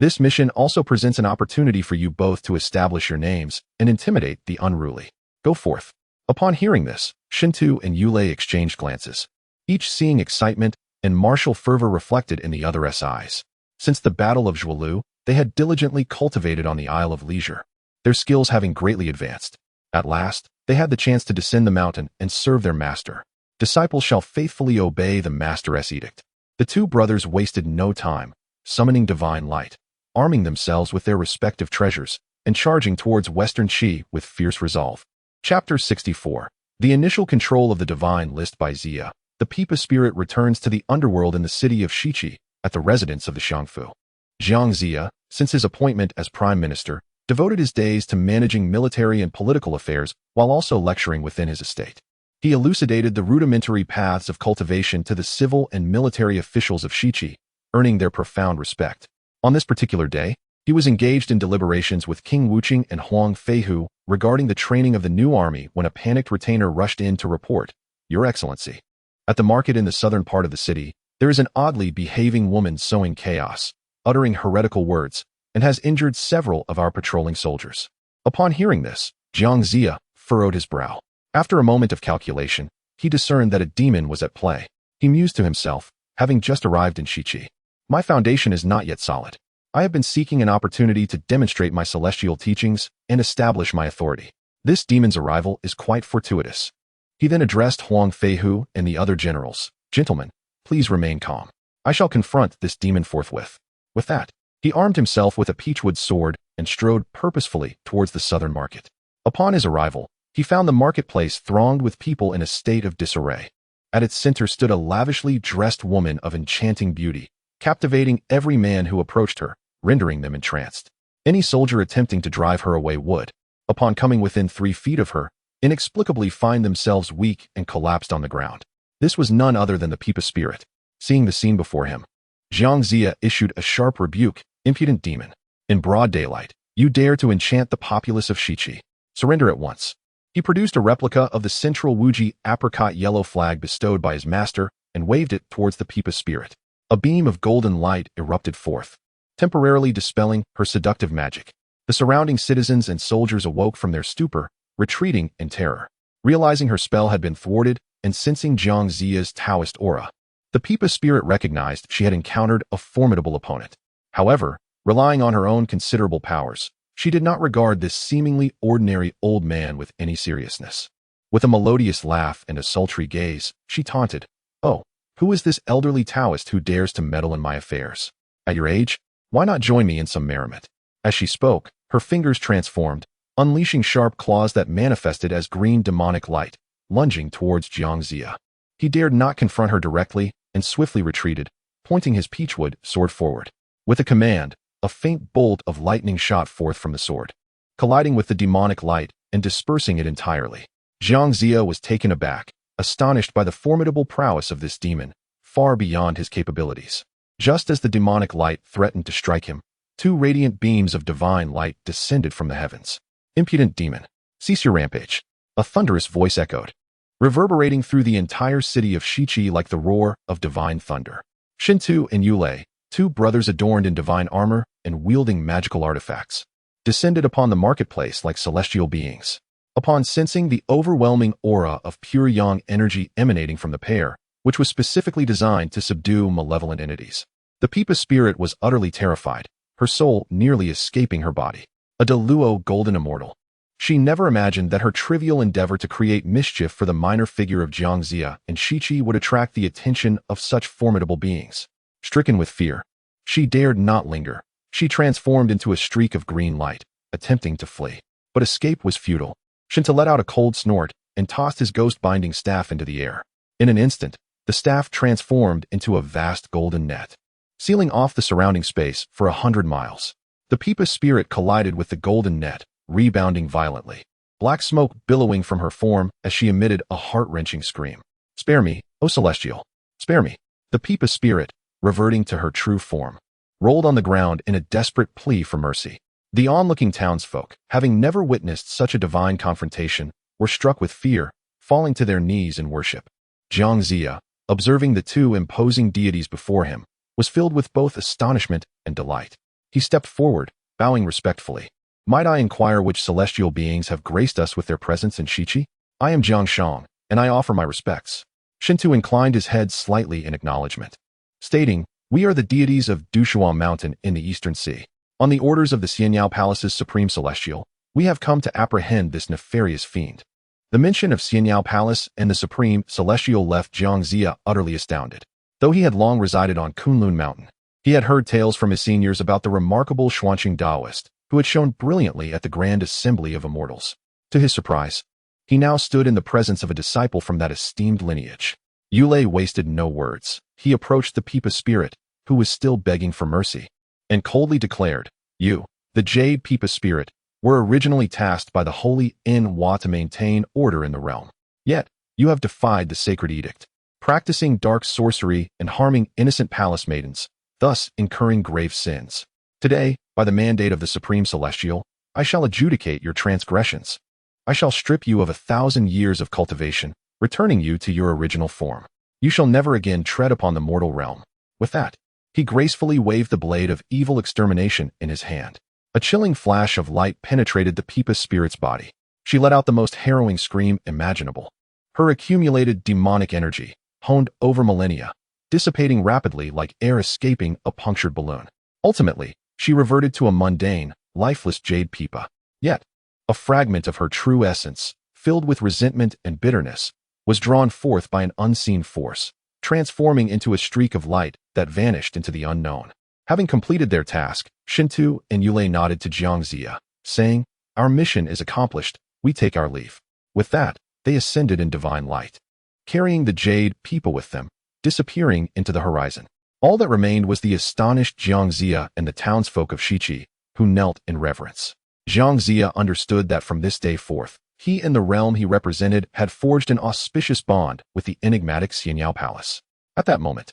This mission also presents an opportunity for you both to establish your names and intimidate the unruly. Go forth. Upon hearing this, Sainthood and Yulei exchanged glances, each seeing excitement and martial fervor reflected in the other's eyes. Since the Battle of Zhualu, they had diligently cultivated on the Isle of Leisure, their skills having greatly advanced. At last, they had the chance to descend the mountain and serve their master. Disciples shall faithfully obey the master's edict. The two brothers wasted no time, summoning divine light, arming themselves with their respective treasures, and charging towards Western Qi with fierce resolve. Chapter 64. The initial control of the divine list by Zia. The Pipa spirit returns to the underworld in the city of Shiqi, at the residence of the Xiangfu. Jiang Zia, since his appointment as prime minister, devoted his days to managing military and political affairs while also lecturing within his estate. He elucidated the rudimentary paths of cultivation to the civil and military officials of Shiqi, earning their profound respect. On this particular day, he was engaged in deliberations with King Wuqing and Huang Feihu regarding the training of the new army when a panicked retainer rushed in to report, "Your Excellency. At the market in the southern part of the city, there is an oddly behaving woman sowing chaos, uttering heretical words, and has injured several of our patrolling soldiers." Upon hearing this, Jiang Zia furrowed his brow. After a moment of calculation, he discerned that a demon was at play. He mused to himself, having just arrived in Shiqi. My foundation is not yet solid. I have been seeking an opportunity to demonstrate my celestial teachings and establish my authority. This demon's arrival is quite fortuitous. He then addressed Huang Feihu and the other generals. Gentlemen, please remain calm. I shall confront this demon forthwith. With that, he armed himself with a peachwood sword and strode purposefully towards the southern market. Upon his arrival, he found the marketplace thronged with people in a state of disarray. At its center stood a lavishly dressed woman of enchanting beauty, captivating every man who approached her, rendering them entranced. Any soldier attempting to drive her away would, upon coming within 3 feet of her, inexplicably find themselves weak and collapsed on the ground. This was none other than the Pipa spirit. Seeing the scene before him, Jiang Zia issued a sharp rebuke. "Impudent demon. In broad daylight, you dare to enchant the populace of Shiqi. Surrender at once." He produced a replica of the central Wuji apricot yellow flag bestowed by his master and waved it towards the Pipa spirit. A beam of golden light erupted forth, temporarily dispelling her seductive magic. The surrounding citizens and soldiers awoke from their stupor, retreating in terror. Realizing her spell had been thwarted and sensing Jiang Zia's Taoist aura, the Pipa spirit recognized she had encountered a formidable opponent. However, relying on her own considerable powers, she did not regard this seemingly ordinary old man with any seriousness. With a melodious laugh and a sultry gaze, she taunted, "Oh, who is this elderly Taoist who dares to meddle in my affairs? At your age, why not join me in some merriment?" As she spoke, her fingers transformed, unleashing sharp claws that manifested as green demonic light, lunging towards Jiang Zia. He dared not confront her directly and swiftly retreated, pointing his peachwood sword forward. With a command, a faint bolt of lightning shot forth from the sword, colliding with the demonic light and dispersing it entirely. Jiang Zia was taken aback, astonished by the formidable prowess of this demon, far beyond his capabilities. Just as the demonic light threatened to strike him, 2 radiant beams of divine light descended from the heavens. "Impudent demon, cease your rampage," a thunderous voice echoed, reverberating through the entire city of Shiqi like the roar of divine thunder. Sainthood and Yulei, Two brothers adorned in divine armor and wielding magical artifacts descended upon the marketplace like celestial beings. Upon sensing the overwhelming aura of pure yang energy emanating from the pair, which was specifically designed to subdue malevolent entities, the Pipa spirit was utterly terrified, her soul nearly escaping her body. A Deluo golden immortal. She never imagined that her trivial endeavor to create mischief for the minor figure of Jiangxia and Shichi would attract the attention of such formidable beings. Stricken with fear, she dared not linger. She transformed into a streak of green light, attempting to flee. But escape was futile. Shinta let out a cold snort and tossed his ghost-binding staff into the air. In an instant, the staff transformed into a vast golden net, sealing off the surrounding space for 100 miles. The Pipa spirit collided with the golden net, rebounding violently, black smoke billowing from her form as she emitted a heart-wrenching scream. "Spare me, O Celestial! Spare me!" The Pipa spirit, reverting to her true form, rolled on the ground in a desperate plea for mercy. The onlooking townsfolk, having never witnessed such a divine confrontation, were struck with fear, falling to their knees in worship. Jiangxia, observing the two imposing deities before him, was filled with both astonishment and delight. He stepped forward, bowing respectfully. "Might I inquire which celestial beings have graced us with their presence in Shichi? I am Jiang Shang, and I offer my respects." Shintu inclined his head slightly in acknowledgement, stating, "We are the deities of Dushuan Mountain in the Eastern Sea. On the orders of the Zixiao Palace's Supreme Celestial, we have come to apprehend this nefarious fiend." The mention of Zixiao Palace and the Supreme Celestial left Jiangxia utterly astounded. Though he had long resided on Kunlun Mountain, he had heard tales from his seniors about the remarkable Xuanqing Daoist, who had shone brilliantly at the Grand Assembly of Immortals. To his surprise, he now stood in the presence of a disciple from that esteemed lineage. Yulei wasted no words. He approached the Pipa spirit, who was still begging for mercy, and coldly declared, "You, the Jade Pipa spirit, were originally tasked by the holy Hua to maintain order in the realm. Yet, you have defied the sacred edict, practicing dark sorcery and harming innocent palace maidens, thus incurring grave sins. Today, by the mandate of the Supreme Celestial, I shall adjudicate your transgressions. I shall strip you of 1,000 years of cultivation, returning you to your original form. You shall never again tread upon the mortal realm." With that, he gracefully waved the blade of evil extermination in his hand. A chilling flash of light penetrated the Pipa spirit's body. She let out the most harrowing scream imaginable. Her accumulated demonic energy, honed over millennia, dissipating rapidly like air escaping a punctured balloon. Ultimately, she reverted to a mundane, lifeless Jade Pipa. Yet, a fragment of her true essence, filled with resentment and bitterness, was drawn forth by an unseen force, transforming into a streak of light that vanished into the unknown. Having completed their task, Shintu and Yulei nodded to Jiangxia, saying, "Our mission is accomplished, we take our leave." With that, they ascended in divine light, carrying the Jade Pipa with them, disappearing into the horizon. All that remained was the astonished Jiangxia and the townsfolk of Shichi, who knelt in reverence. Jiangxia understood that from this day forth, he and the realm he represented had forged an auspicious bond with the enigmatic Zixiao Palace. At that moment,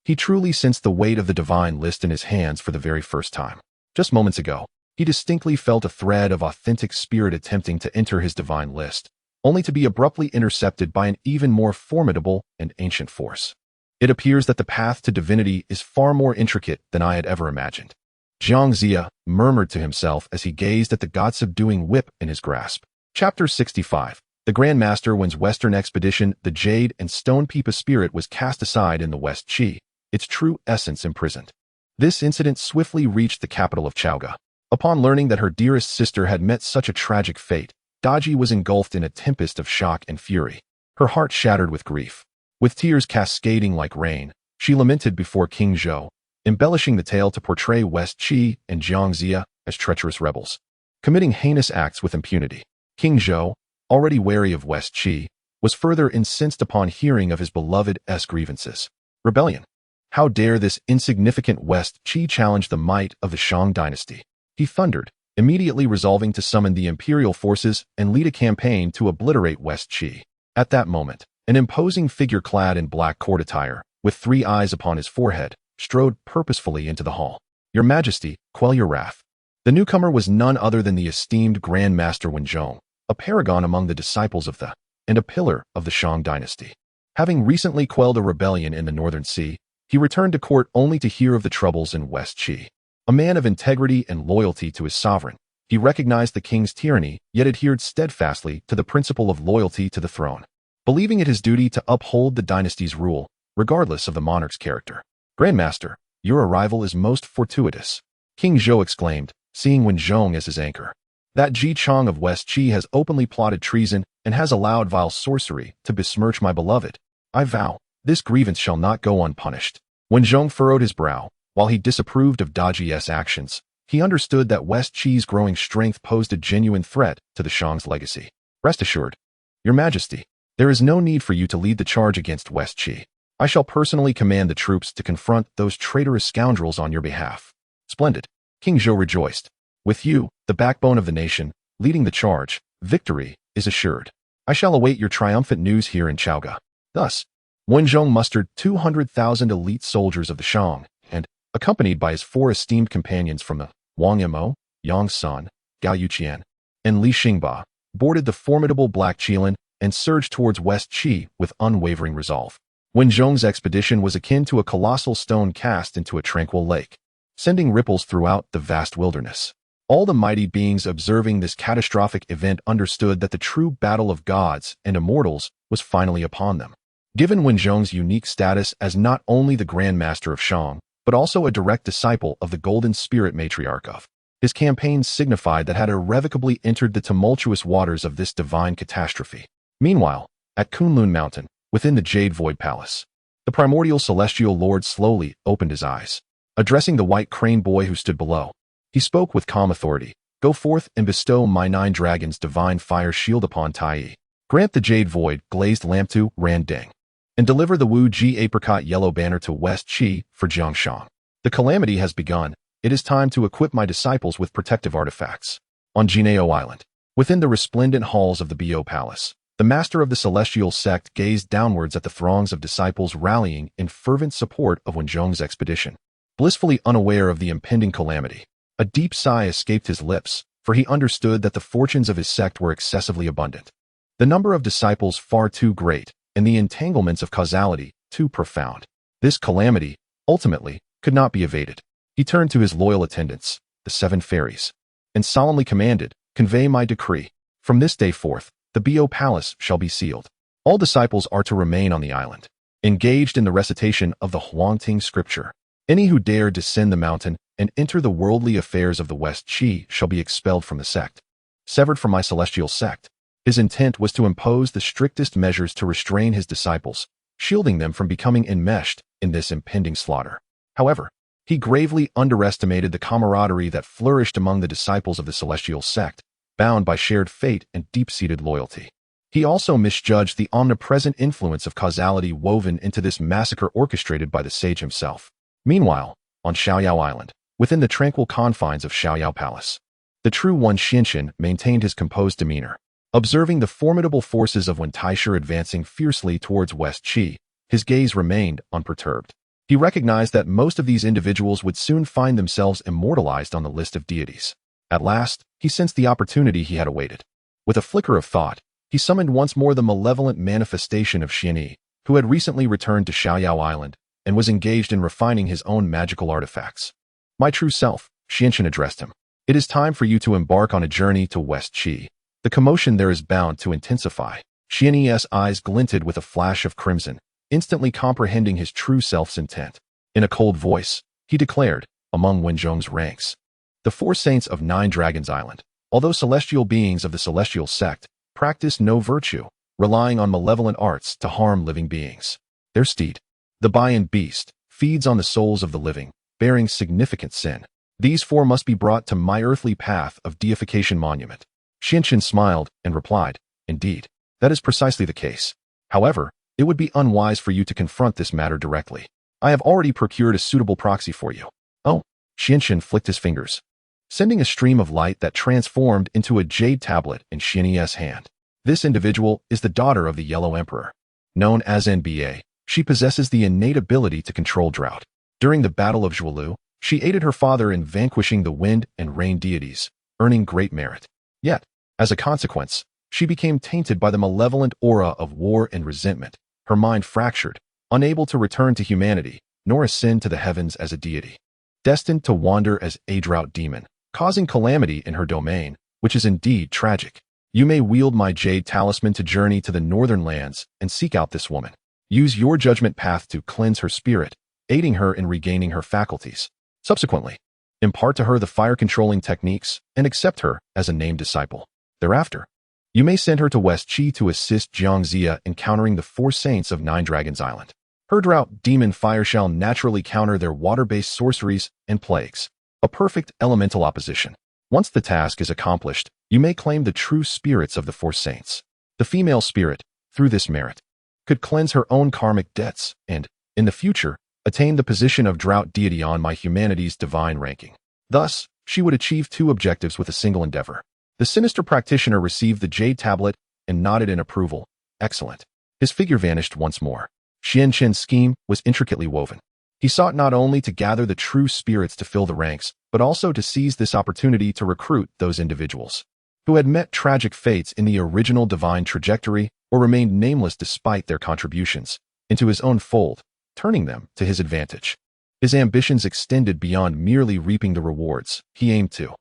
he truly sensed the weight of the divine list in his hands for the very first time. Just moments ago, he distinctly felt a thread of authentic spirit attempting to enter his divine list, only to be abruptly intercepted by an even more formidable and ancient force. It appears that the path to divinity is far more intricate than I had ever imagined. Jiangxia murmured to himself as he gazed at the god-subduing whip in his grasp. Chapter 65. The Grand Master wins Western Expedition. The Jade and Stone Pipa spirit was cast aside in the West Qi, its true essence imprisoned. This incident swiftly reached the capital of Chaoga. Upon learning that her dearest sister had met such a tragic fate, Daji was engulfed in a tempest of shock and fury, her heart shattered with grief. With tears cascading like rain, she lamented before King Zhou, embellishing the tale to portray West Qi and Jiangxia as treacherous rebels, committing heinous acts with impunity. King Zhou, already wary of West Qi, was further incensed upon hearing of his beloved's grievances. Rebellion. How dare this insignificant West Qi challenge the might of the Shang dynasty? He thundered, immediately resolving to summon the imperial forces and lead a campaign to obliterate West Qi. At that moment, an imposing figure clad in black court attire, with 3 eyes upon his forehead, strode purposefully into the hall. "Your Majesty, quell your wrath." The newcomer was none other than the esteemed Grand Master Wenzhong, a paragon among the disciples of and a pillar of the Shang dynasty. Having recently quelled a rebellion in the Northern Sea, He returned to court only to hear of the troubles in West Qi. A man of integrity and loyalty to his sovereign, he recognized the king's tyranny, yet adhered steadfastly to the principle of loyalty to the throne, believing it his duty to uphold the dynasty's rule, regardless of the monarch's character. "Grandmaster, your arrival is most fortuitous," King Zhou exclaimed, seeing Wen Zhong as his anchor. "That Ji Chang of West Qi has openly plotted treason and has allowed vile sorcery to besmirch my beloved. I vow, this grievance shall not go unpunished." Wen Zhong furrowed his brow. While he disapproved of Daji's actions, he understood that West Qi's growing strength posed a genuine threat to the Shang's legacy. "Rest assured, Your Majesty, there is no need for you to lead the charge against West Qi. I shall personally command the troops to confront those traitorous scoundrels on your behalf." "Splendid," King Zhou rejoiced. "With you, the backbone of the nation, leading the charge, victory is assured. I shall await your triumphant news here in Chaoga." Thus, Wen Zhong mustered 200,000 elite soldiers of the Shang, and, accompanied by his 4 esteemed companions from the Wang Yimou, Yang San, Gao Yuqian, and Li Xingba, boarded the formidable Black Qilin and surged towards West Qi with unwavering resolve. Wen Zhong's expedition was akin to a colossal stone cast into a tranquil lake, sending ripples throughout the vast wilderness. All the mighty beings observing this catastrophic event understood that the true battle of gods and immortals was finally upon them. Given Wen Zhong's unique status as not only the Grand Master of Shang, but also a direct disciple of the Golden Spirit Matriarch of, his campaigns signified that had irrevocably entered the tumultuous waters of this divine catastrophe. Meanwhile, at Kunlun Mountain, within the Jade Void Palace, the primordial celestial lord slowly opened his eyes. Addressing the white crane boy who stood below, he spoke with calm authority. "Go forth and bestow my 9 dragons' divine fire shield upon Tai. Grant the Jade Void glazed lamp to Ran Deng, and deliver the Wu Ji apricot yellow banner to West Qi for Jiangshang. The calamity has begun. It is time to equip my disciples with protective artifacts." On Jinao Island, within the resplendent halls of the Bo Palace, the master of the celestial sect gazed downwards at the throngs of disciples rallying in fervent support of Wen Zhong's expedition. Blissfully unaware of the impending calamity, a deep sigh escaped his lips, for he understood that the fortunes of his sect were excessively abundant, the number of disciples far too great, and the entanglements of causality too profound. This calamity, ultimately, could not be evaded. He turned to his loyal attendants, the 7 fairies, and solemnly commanded, "Convey my decree. From this day forth, the Bo Palace shall be sealed. All disciples are to remain on the island, engaged in the recitation of the Huangting scripture. Any who dare descend the mountain and enter the worldly affairs of the West Qi shall be expelled from the sect, severed from my celestial sect." His intent was to impose the strictest measures to restrain his disciples, shielding them from becoming enmeshed in this impending slaughter. However, he gravely underestimated the camaraderie that flourished among the disciples of the celestial sect, bound by shared fate and deep-seated loyalty. He also misjudged the omnipresent influence of causality woven into this massacre orchestrated by the sage himself. Meanwhile, on Xiaoyao Island, within the tranquil confines of Xiaoyao Palace, the true one Xianchen maintained his composed demeanor. Observing the formidable forces of Wen Taisha advancing fiercely towards West Qi, his gaze remained unperturbed. He recognized that most of these individuals would soon find themselves immortalized on the list of deities. At last, he sensed the opportunity he had awaited. With a flicker of thought, he summoned once more the malevolent manifestation of Xianyi, who had recently returned to Xiaoyao Island and was engaged in refining his own magical artifacts. "My true self," Xianchen addressed him, "it is time for you to embark on a journey to West Qi. The commotion there is bound to intensify." Xianyi's eyes glinted with a flash of crimson, instantly comprehending his true self's intent. In a cold voice, he declared, among Wen Zhong's ranks, "The 4 saints of 9 Dragons Island, although celestial beings of the celestial sect, practice no virtue, relying on malevolent arts to harm living beings. Their steed, the Bayan beast, feeds on the souls of the living, bearing significant sin. These 4 must be brought to my earthly path of deification monument." Xianchen smiled and replied, "Indeed, that is precisely the case. However, it would be unwise for you to confront this matter directly. I have already procured a suitable proxy for you." "Oh," Xianchen flicked his fingers, sending a stream of light that transformed into a jade tablet in Xianyi's hand. "This individual is the daughter of the Yellow Emperor. Known as NBA, she possesses the innate ability to control drought. During the Battle of Zhuolu, she aided her father in vanquishing the wind and rain deities, earning great merit. Yet, as a consequence, she became tainted by the malevolent aura of war and resentment, her mind fractured, unable to return to humanity, nor ascend to the heavens as a deity. Destined to wander as a drought demon, causing calamity in her domain, which is indeed tragic. You may wield my jade talisman to journey to the northern lands and seek out this woman. Use your judgment path to cleanse her spirit, aiding her in regaining her faculties. Subsequently, impart to her the fire-controlling techniques and accept her as a named disciple. Thereafter, you may send her to West Qi to assist Jiangxia in countering the 4 saints of Nine Dragons Island. Her drought demon fire shall naturally counter their water-based sorceries and plagues, a perfect elemental opposition. Once the task is accomplished, you may claim the true spirits of the 4 saints. The female spirit, through this merit, could cleanse her own karmic debts and, in the future, attain the position of drought deity on my humanity's divine ranking. Thus, she would achieve 2 objectives with a single endeavor. The sinister practitioner received the jade tablet and nodded in approval. Excellent. His figure vanished once more. Lin Chen's scheme was intricately woven. He sought not only to gather the true spirits to fill the ranks, but also to seize this opportunity to recruit those individuals who had met tragic fates in the original divine trajectory or remained nameless despite their contributions, into his own fold, turning them to his advantage. His ambitions extended beyond merely reaping the rewards. He aimed to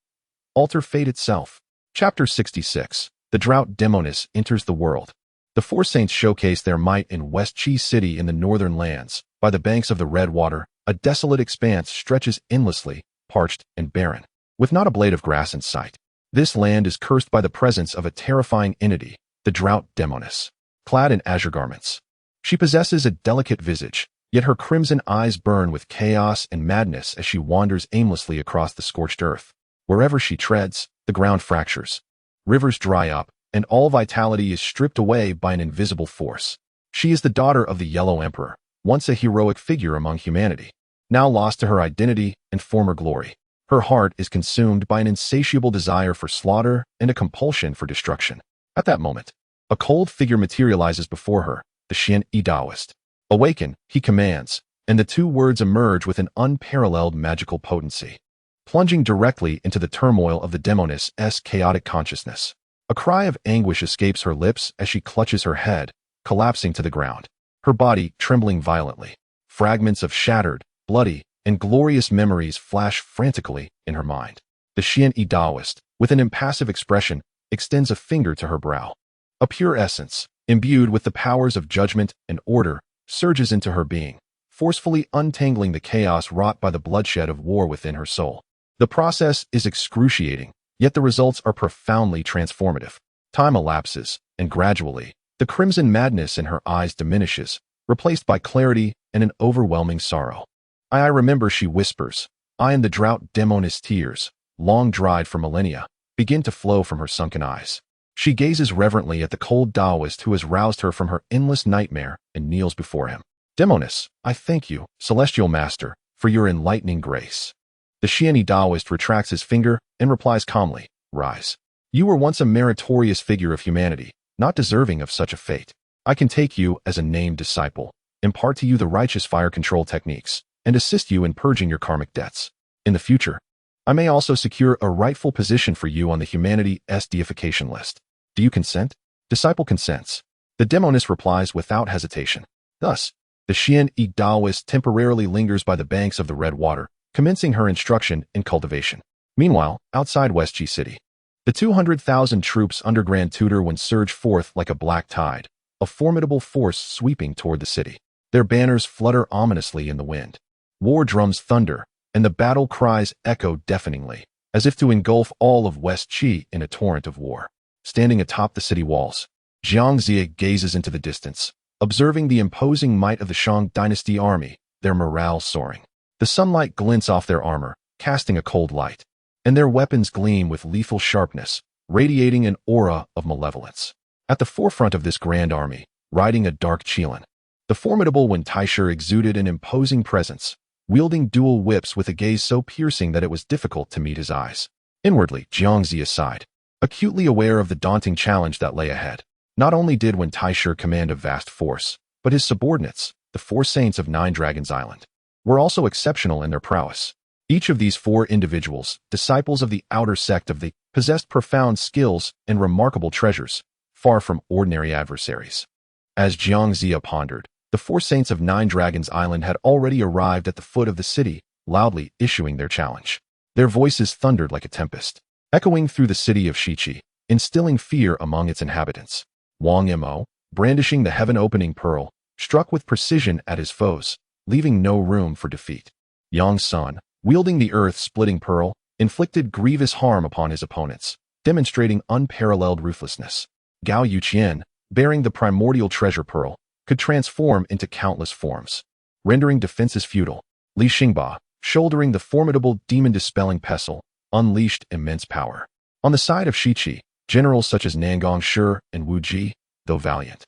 alter fate itself. Chapter 66. The Drought Demoness enters the world. The 4 saints showcase their might in West Qi City in the northern lands. By the banks of the Red Water, a desolate expanse stretches endlessly, parched and barren, with not a blade of grass in sight. This land is cursed by the presence of a terrifying entity, the Drought Demoness, clad in azure garments. She possesses a delicate visage, yet her crimson eyes burn with chaos and madness as she wanders aimlessly across the scorched earth. Wherever she treads, the ground fractures. Rivers dry up, and all vitality is stripped away by an invisible force. She is the daughter of the Yellow Emperor, once a heroic figure among humanity, now lost to her identity and former glory. Her heart is consumed by an insatiable desire for slaughter and a compulsion for destruction. At that moment, a cold figure materializes before her, the Daoist. Awaken, he commands, and the 2 words emerge with an unparalleled magical potency, plunging directly into the turmoil of the demoness's chaotic consciousness. A cry of anguish escapes her lips as she clutches her head, collapsing to the ground, her body trembling violently. Fragments of shattered, bloody, and glorious memories flash frantically in her mind. The Daoist, with an impassive expression, extends a finger to her brow. A pure essence, imbued with the powers of judgment and order, surges into her being, forcefully untangling the chaos wrought by the bloodshed of war within her soul. The process is excruciating, yet the results are profoundly transformative. Time elapses, and gradually, the crimson madness in her eyes diminishes, replaced by clarity and an overwhelming sorrow. I remember, she whispers. I and the drought demoness tears, long dried for millennia, begin to flow from her sunken eyes. She gazes reverently at the cold Daoist who has roused her from her endless nightmare and kneels before him. Demoness, I thank you, celestial master, for your enlightening grace. The Daoist retracts his finger and replies calmly, rise. You were once a meritorious figure of humanity, not deserving of such a fate. I can take you as a named disciple, impart to you the righteous fire control techniques, and assist you in purging your karmic debts. In the future, I may also secure a rightful position for you on the humanity's deification list. Do you consent? Disciple consents. The demoness replies without hesitation. Thus, the Daoist temporarily lingers by the banks of the Red Water, commencing her instruction in cultivation. Meanwhile, outside West Qi City, the 200,000 troops under Grand Tutor Wen surge forth like a black tide, a formidable force sweeping toward the city. Their banners flutter ominously in the wind. War drums thunder, and the battle cries echo deafeningly, as if to engulf all of West Qi in a torrent of war. Standing atop the city walls, Jiangxia gazes into the distance, observing the imposing might of the Shang dynasty army, their morale soaring. The sunlight glints off their armor, casting a cold light, and their weapons gleam with lethal sharpness, radiating an aura of malevolence. At the forefront of this grand army, riding a dark Qilin, the formidable Wen Taisher exuded an imposing presence, wielding dual whips with a gaze so piercing that it was difficult to meet his eyes. Inwardly, Jiangxia sighed, acutely aware of the daunting challenge that lay ahead. Not only did Wen Taisher command a vast force, but his subordinates, the 4 saints of Nine Dragons Island, were also exceptional in their prowess. Each of these 4 individuals, disciples of the outer sect of the, possessed profound skills and remarkable treasures, far from ordinary adversaries. As Jiangxia pondered, The 4 saints of Nine Dragons Island had already arrived at the foot of the city, loudly issuing their challenge. Their voices thundered like a tempest, echoing through the city of Shichi, instilling fear among its inhabitants. Wang Mo, brandishing the heaven-opening pearl, struck with precision at his foes, leaving no room for defeat. Yang Sun, wielding the earth-splitting pearl, inflicted grievous harm upon his opponents, demonstrating unparalleled ruthlessness. Gao Yuqian, bearing the primordial treasure pearl, could transform into countless forms, rendering defenses futile. Li Xingba, shouldering the formidable demon-dispelling pestle, unleashed immense power. On the side of Shichi, generals such as Nangong Shi and Wu Ji, though valiant,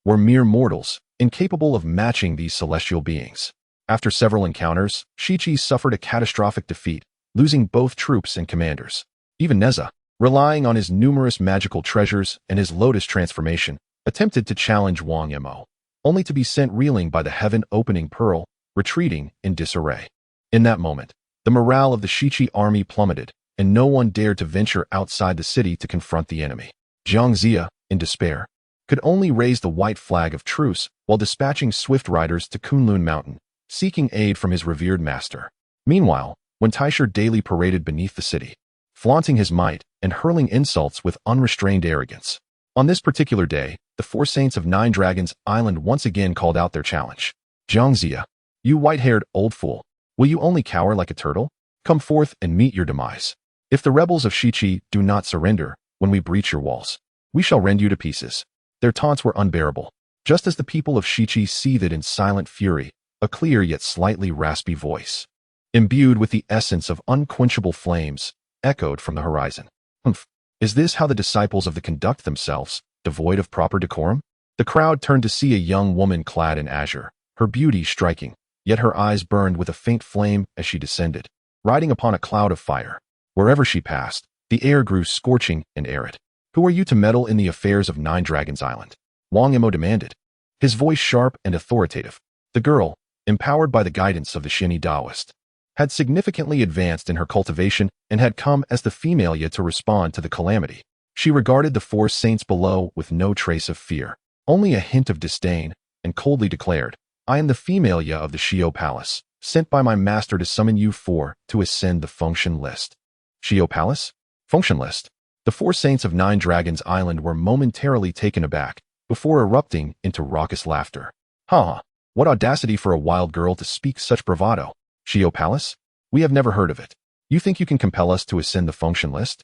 were mere mortals, incapable of matching these celestial beings. After several encounters, Shichi suffered a catastrophic defeat, losing both troops and commanders. Even Neza, relying on his numerous magical treasures and his lotus transformation, attempted to challenge Wang Mo, only to be sent reeling by the heaven-opening pearl, retreating in disarray. In that moment, the morale of the Shichi army plummeted, and no one dared to venture outside the city to confront the enemy. Jiang Zia, in despair, could only raise the white flag of truce while dispatching swift riders to Kunlun Mountain, seeking aid from his revered master. Meanwhile, when Taisher daily paraded beneath the city, flaunting his might and hurling insults with unrestrained arrogance. On this particular day, the 4 saints of Nine Dragons Island once again called out their challenge. Jiang Zia, you white-haired old fool, will you only cower like a turtle? Come forth and meet your demise. If the rebels of Shichi do not surrender when we breach your walls, we shall rend you to pieces. Their taunts were unbearable. Just as the people of Shichi seethed in silent fury, a clear yet slightly raspy voice, imbued with the essence of unquenchable flames, echoed from the horizon. Humph! Is this how the disciples of the conduct themselves, devoid of proper decorum? The crowd turned to see a young woman clad in azure, her beauty striking, yet her eyes burned with a faint flame as she descended, riding upon a cloud of fire. Wherever she passed, the air grew scorching and arid. Who are you to meddle in the affairs of Nine Dragons Island? Wang Mo demanded, his voice sharp and authoritative. The girl, empowered by the guidance of the Shini Daoist, had significantly advanced in her cultivation and had come as the Female to respond to the calamity. She regarded the 4 saints below with no trace of fear, only a hint of disdain, and coldly declared, I am the Female of the Zixiao Palace, sent by my master to summon you 4 to ascend the function list. Zixiao Palace? Function list? The 4 saints of Nine Dragons Island were momentarily taken aback, before erupting into raucous laughter. Ha! What audacity for a wild girl to speak such bravado. Zixiao Palace? We have never heard of it. You think you can compel us to ascend the function list?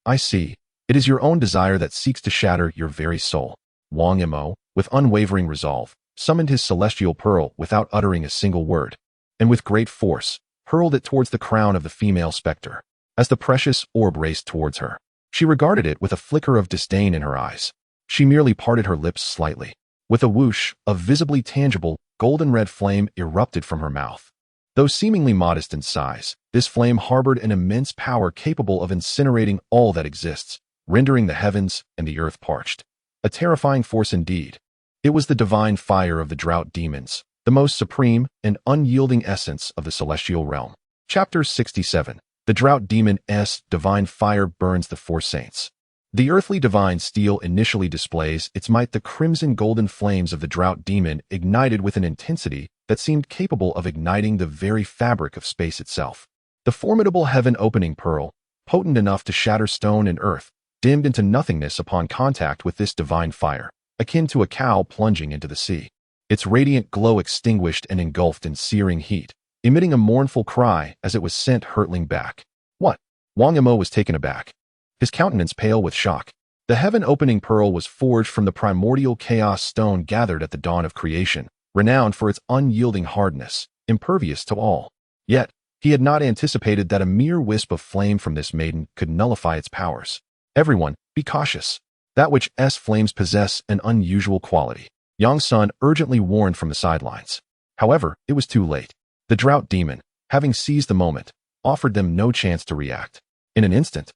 I see. It is your own desire that seeks to shatter your very soul. Wang Mo, with unwavering resolve, summoned his celestial pearl without uttering a single word, and with great force, hurled it towards the crown of the female specter. As the precious orb raced towards her, she regarded it with a flicker of disdain in her eyes. She merely parted her lips slightly. With a whoosh, a visibly tangible, golden-red flame erupted from her mouth. Though seemingly modest in size, this flame harbored an immense power capable of incinerating all that exists, rendering the heavens and the earth parched. A terrifying force indeed. It was the divine fire of the drought demons, the most supreme and unyielding essence of the celestial realm. Chapter 67. The drought demon's divine fire burns the 4 saints. The earthly divine steel initially displays its might. The crimson golden flames of the drought demon ignited with an intensity that seemed capable of igniting the very fabric of space itself. The formidable heaven-opening pearl, potent enough to shatter stone and earth, dimmed into nothingness upon contact with this divine fire, akin to a cow plunging into the sea. Its radiant glow extinguished and engulfed in searing heat, emitting a mournful cry as it was sent hurtling back. What? Wang Mo was taken aback, his countenance pale with shock. The heaven-opening pearl was forged from the primordial chaos stone gathered at the dawn of creation, renowned for its unyielding hardness, impervious to all. Yet, he had not anticipated that a mere wisp of flame from this maiden could nullify its powers. Everyone, be cautious. That which's flames possess an unusual quality. Yang Sun urgently warned from the sidelines. However, it was too late. The drought demon, having seized the moment, offered them no chance to react. In an instant,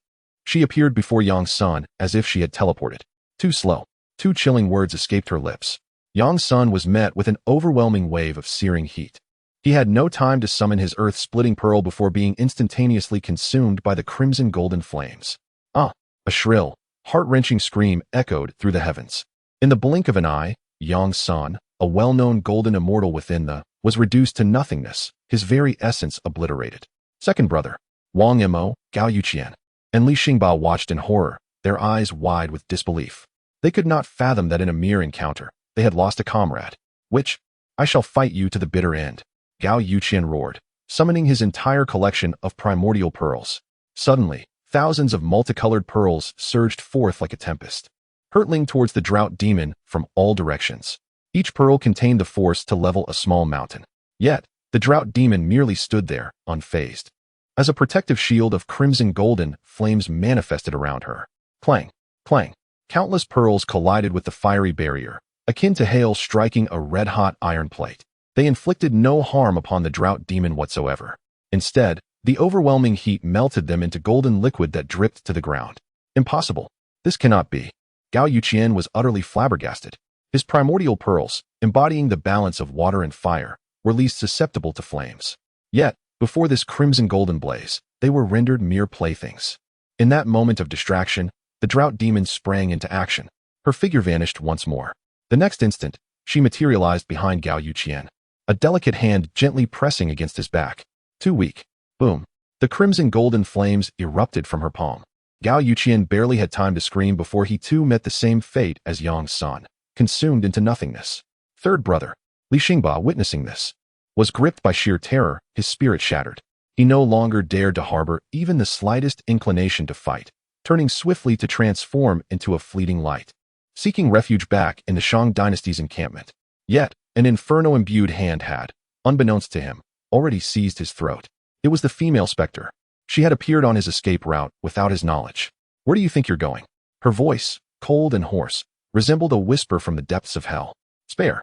she appeared before Yang Sun as if she had teleported. Too slow. 2 chilling words escaped her lips. Yang Sun was met with an overwhelming wave of searing heat. He had no time to summon his earth-splitting pearl before being instantaneously consumed by the crimson golden flames. Ah! A shrill, heart-wrenching scream echoed through the heavens. In the blink of an eye, San, a well-known golden immortal within was reduced to nothingness, his very essence obliterated. Second brother, Wang Mo, Gao Yuqian, and Li Xingba watched in horror, their eyes wide with disbelief. They could not fathom that in a mere encounter, they had lost a comrade. Which, I shall fight you to the bitter end, Gao Yuqian roared, summoning his entire collection of primordial pearls. Suddenly, thousands of multicolored pearls surged forth like a tempest, hurtling towards the drought demon from all directions. Each pearl contained the force to level a small mountain. Yet, the drought demon merely stood there, unfazed. As a protective shield of crimson golden flames manifested around her. Clang, clang. Countless pearls collided with the fiery barrier, akin to hail striking a red-hot iron plate. They inflicted no harm upon the drought demon whatsoever. Instead, the overwhelming heat melted them into golden liquid that dripped to the ground. Impossible. This cannot be. Gao Yuqian was utterly flabbergasted. His primordial pearls, embodying the balance of water and fire, were least susceptible to flames. Yet, before this crimson golden blaze, they were rendered mere playthings. In that moment of distraction, the drought demon sprang into action. Her figure vanished once more. The next instant, she materialized behind Gao Yuqian, a delicate hand gently pressing against his back. Too weak. Boom. The crimson golden flames erupted from her palm. Gao Yuqian barely had time to scream before he too met the same fate as San, consumed into nothingness. Third brother, Li Xingba, witnessing this, was gripped by sheer terror, his spirit shattered. He no longer dared to harbor even the slightest inclination to fight, turning swiftly to transform into a fleeting light, seeking refuge back in the Shang dynasty's encampment. Yet, an inferno-imbued hand had, unbeknownst to him, already seized his throat. It was the female specter. She had appeared on his escape route without his knowledge. Where do you think you're going? Her voice, cold and hoarse, resembled a whisper from the depths of hell. Spare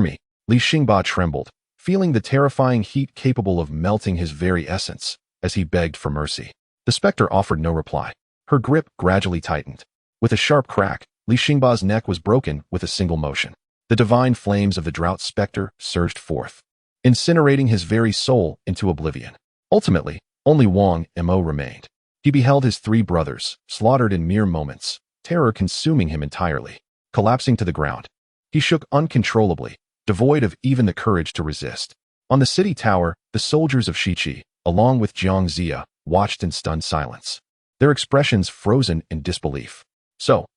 me. Li Xingba trembled, feeling the terrifying heat capable of melting his very essence, as he begged for mercy. The specter offered no reply. Her grip gradually tightened. With a sharp crack, Li Xingba's neck was broken with a single motion. The divine flames of the drought specter surged forth, incinerating his very soul into oblivion. Ultimately, only Wang Mo remained. He beheld his three brothers, slaughtered in mere moments, terror consuming him entirely. Collapsing to the ground, he shook uncontrollably, devoid of even the courage to resist. On the city tower, the soldiers of Shiqi, along with Jiang Zia, watched in stunned silence, their expressions frozen in disbelief. So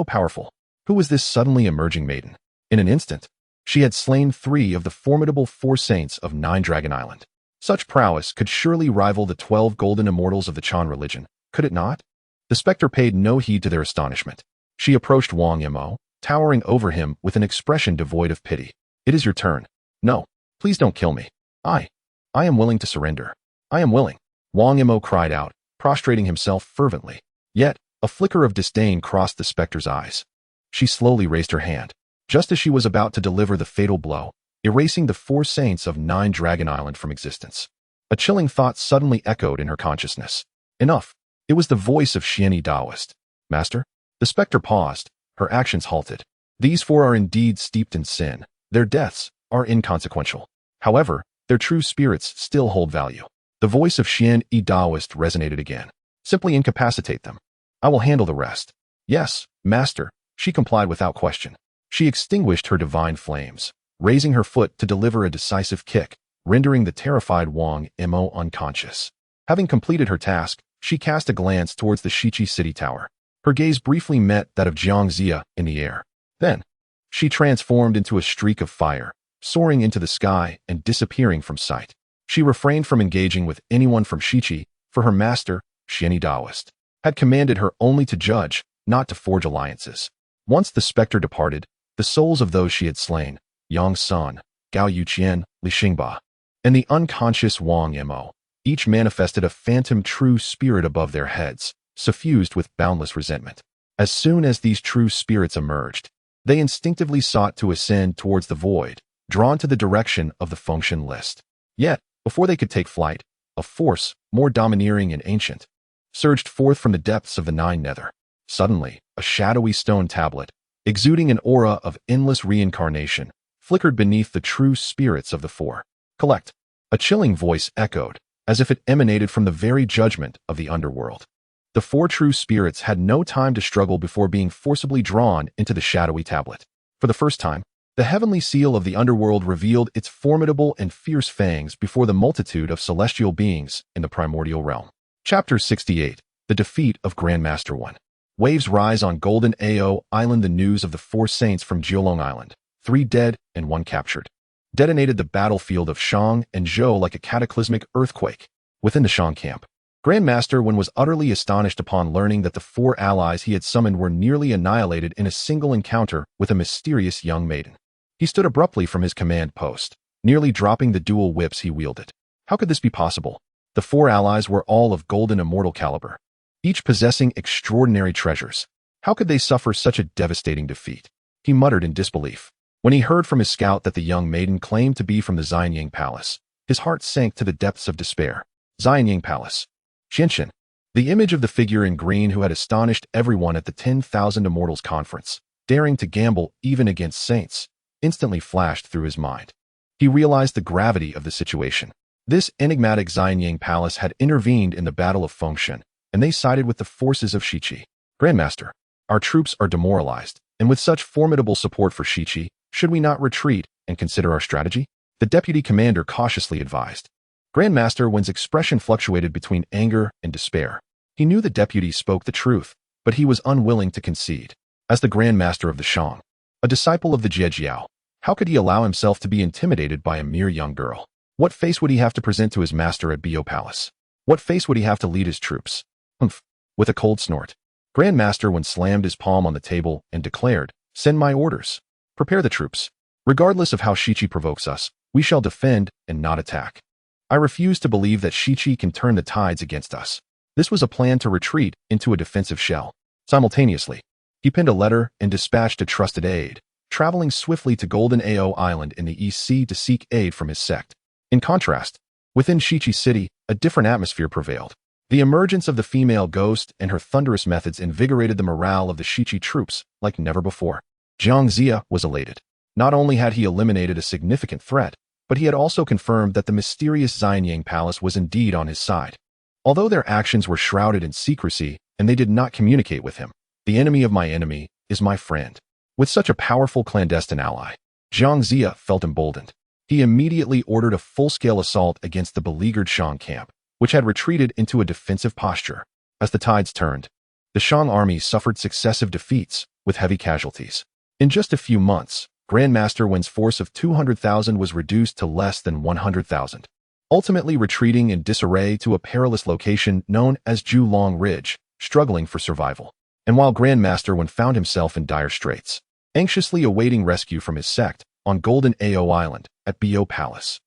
powerful. Who was this suddenly emerging maiden? In an instant, she had slain 3 of the formidable 4 saints of Nine Dragon Island. Such prowess could surely rival the 12 golden immortals of the Chan religion, could it not? The specter paid no heed to their astonishment. She approached Wang Mo, towering over him with an expression devoid of pity. It is your turn. No, please don't kill me. I am willing to surrender. I am willing. Wang Mo cried out, prostrating himself fervently. Yet, a flicker of disdain crossed the specter's eyes. She slowly raised her hand, just as she was about to deliver the fatal blow, erasing the 4 saints of Nine Dragon Island from existence. A chilling thought suddenly echoed in her consciousness. Enough. It was the voice of Xianyi Daoist. Master? The specter paused, her actions halted. These 4 are indeed steeped in sin. Their deaths are inconsequential. However, their true spirits still hold value. The voice of Xianyi Daoist resonated again. Simply incapacitate them. I will handle the rest. Yes, Master. She complied without question. She extinguished her divine flames, raising her foot to deliver a decisive kick, rendering the terrified Wang Mo unconscious. Having completed her task, she cast a glance towards the Shiqi city tower. Her gaze briefly met that of Jiang Zia in the air. Then, she transformed into a streak of fire, soaring into the sky and disappearing from sight. She refrained from engaging with anyone from Shiqi, for her master, Xianyi Daoist, had commanded her only to judge, not to forge alliances. Once the specter departed, the souls of those she had slain, San, Gao Yuqian, Li Xingba, and the unconscious Wang Mo, each manifested a phantom true spirit above their heads, suffused with boundless resentment. As soon as these true spirits emerged, they instinctively sought to ascend towards the void, drawn to the direction of the function list. Yet, before they could take flight, a force, more domineering and ancient, surged forth from the depths of the Nine Nether. Suddenly, a shadowy stone tablet, exuding an aura of endless reincarnation, flickered beneath the true spirits of the 4. Collect. A chilling voice echoed, as if it emanated from the very judgment of the underworld. The 4 true spirits had no time to struggle before being forcibly drawn into the shadowy tablet. For the first time, the heavenly seal of the underworld revealed its formidable and fierce fangs before the multitude of celestial beings in the primordial realm. Chapter 68. The Defeat of Grandmaster 1. Waves rise on Golden Ao Island. The news of the 4 saints from Jiulong Island, 3 dead and 1 captured, detonated the battlefield of Shang and Zhou like a cataclysmic earthquake. Within the Shang camp, Grandmaster Wen was utterly astonished upon learning that the 4 allies he had summoned were nearly annihilated in a single encounter with a mysterious young maiden. He stood abruptly from his command post, nearly dropping the dual whips he wielded. How could this be possible? The 4 allies were all of golden immortal caliber, each possessing extraordinary treasures. How could they suffer such a devastating defeat? He muttered in disbelief. When he heard from his scout that the young maiden claimed to be from the Zixiao Palace, his heart sank to the depths of despair. Zixiao Palace. Xinshin. The image of the figure in green who had astonished everyone at the 10,000 Immortals Conference, daring to gamble even against saints, instantly flashed through his mind. He realized the gravity of the situation. This enigmatic Zixiao Palace had intervened in the Battle of Fengshan, and they sided with the forces of Shiqi. Grandmaster, our troops are demoralized, and with such formidable support for Shiqi, should we not retreat and consider our strategy? The deputy commander cautiously advised. Grandmaster Wen's expression fluctuated between anger and despair. He knew the deputy spoke the truth, but he was unwilling to concede. As the Grandmaster of the Shang, a disciple of the Zhijiao, how could he allow himself to be intimidated by a mere young girl? What face would he have to present to his master at Bo Palace? What face would he have to lead his troops? Humph! With a cold snort, Grandmaster Wen slammed his palm on the table and declared, "Send my orders. Prepare the troops. Regardless of how Shiqi provokes us, we shall defend and not attack. I refuse to believe that Shiqi can turn the tides against us." This was a plan to retreat into a defensive shell. Simultaneously, he penned a letter and dispatched a trusted aide, traveling swiftly to Golden Ao Island in the East Sea to seek aid from his sect. In contrast, within Shiqi City, a different atmosphere prevailed. The emergence of the female ghost and her thunderous methods invigorated the morale of the Shiqi troops like never before. Jiang Zia was elated. Not only had he eliminated a significant threat, but he had also confirmed that the mysterious Zixiao Palace was indeed on his side. Although their actions were shrouded in secrecy and they did not communicate with him, the enemy of my enemy is my friend. With such a powerful clandestine ally, Jiang Zia felt emboldened. He immediately ordered a full-scale assault against the beleaguered Shang camp, which had retreated into a defensive posture. As the tides turned, the Shang army suffered successive defeats with heavy casualties. In just a few months, Grandmaster Wen's force of 200,000 was reduced to less than 100,000, ultimately retreating in disarray to a perilous location known as Julong Ridge, struggling for survival. And while Grandmaster Wen found himself in dire straits, anxiously awaiting rescue from his sect on Golden Ao Island at Bo Palace,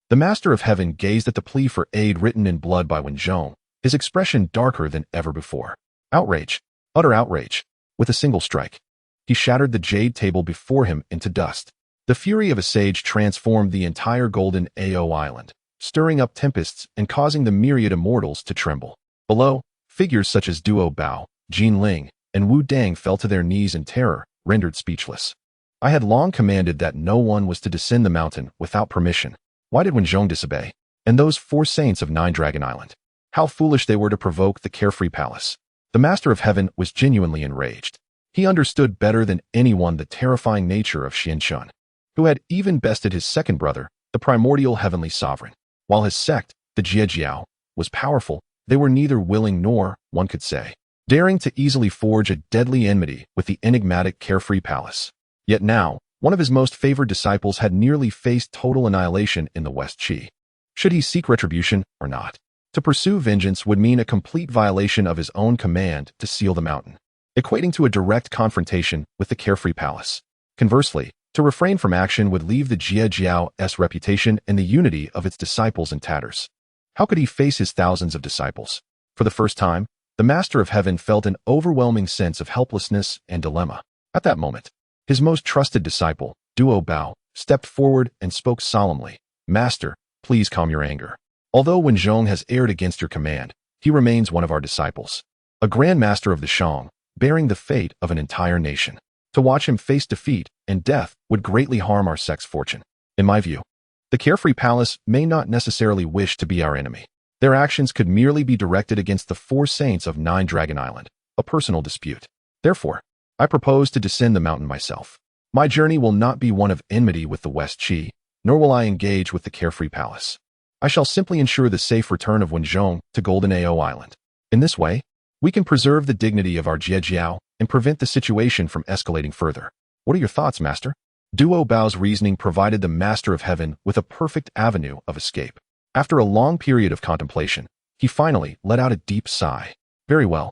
the Master of Heaven gazed at the plea for aid written in blood by Wen Zhong, his expression darker than ever before. Outrage, utter outrage. With a single strike, he shattered the jade table before him into dust. The fury of a sage transformed the entire Golden Ao Island, stirring up tempests and causing the myriad immortals to tremble. Below, figures such as Duo Bao, Jin Ling, and Wu Dang fell to their knees in terror, rendered speechless. I had long commanded that no one was to descend the mountain without permission. Why did Wen Zhong disobey? And those 4 saints of Nine Dragon Island? How foolish they were to provoke the carefree palace. The Master of Heaven was genuinely enraged. He understood better than anyone the terrifying nature of Xianshun, who had even bested his second brother, the primordial heavenly sovereign. While his sect, the Zhijiao, was powerful, they were neither willing nor, one could say, daring to easily forge a deadly enmity with the enigmatic carefree palace. Yet now, one of his most favored disciples had nearly faced total annihilation in the West Qi. Should he seek retribution or not? To pursue vengeance would mean a complete violation of his own command to seal the mountain, equating to a direct confrontation with the carefree palace. Conversely, to refrain from action would leave the Zhijiao's reputation and the unity of its disciples in tatters. How could he face his thousands of disciples? For the first time, the Master of Heaven felt an overwhelming sense of helplessness and dilemma. At that moment, his most trusted disciple, Duo Bao, stepped forward and spoke solemnly. "Master, please calm your anger. Although Wen Zhong has erred against your command, he remains one of our disciples, a Grand Master of the Shang, bearing the fate of an entire nation. To watch him face defeat and death would greatly harm our sect's fortune. In my view, the Carefree Palace may not necessarily wish to be our enemy. Their actions could merely be directed against the 4 saints of Nine Dragon Island, a personal dispute. Therefore, I propose to descend the mountain myself." My journey will not be one of enmity with the West Qi, nor will I engage with the carefree palace. I shall simply ensure the safe return of Wenzhong to Golden Ao Island. In this way, we can preserve the dignity of our Jiejiao and prevent the situation from escalating further. What are your thoughts, Master? Duo Bao's reasoning provided the Master of Heaven with a perfect avenue of escape. After a long period of contemplation, he finally let out a deep sigh. Very well.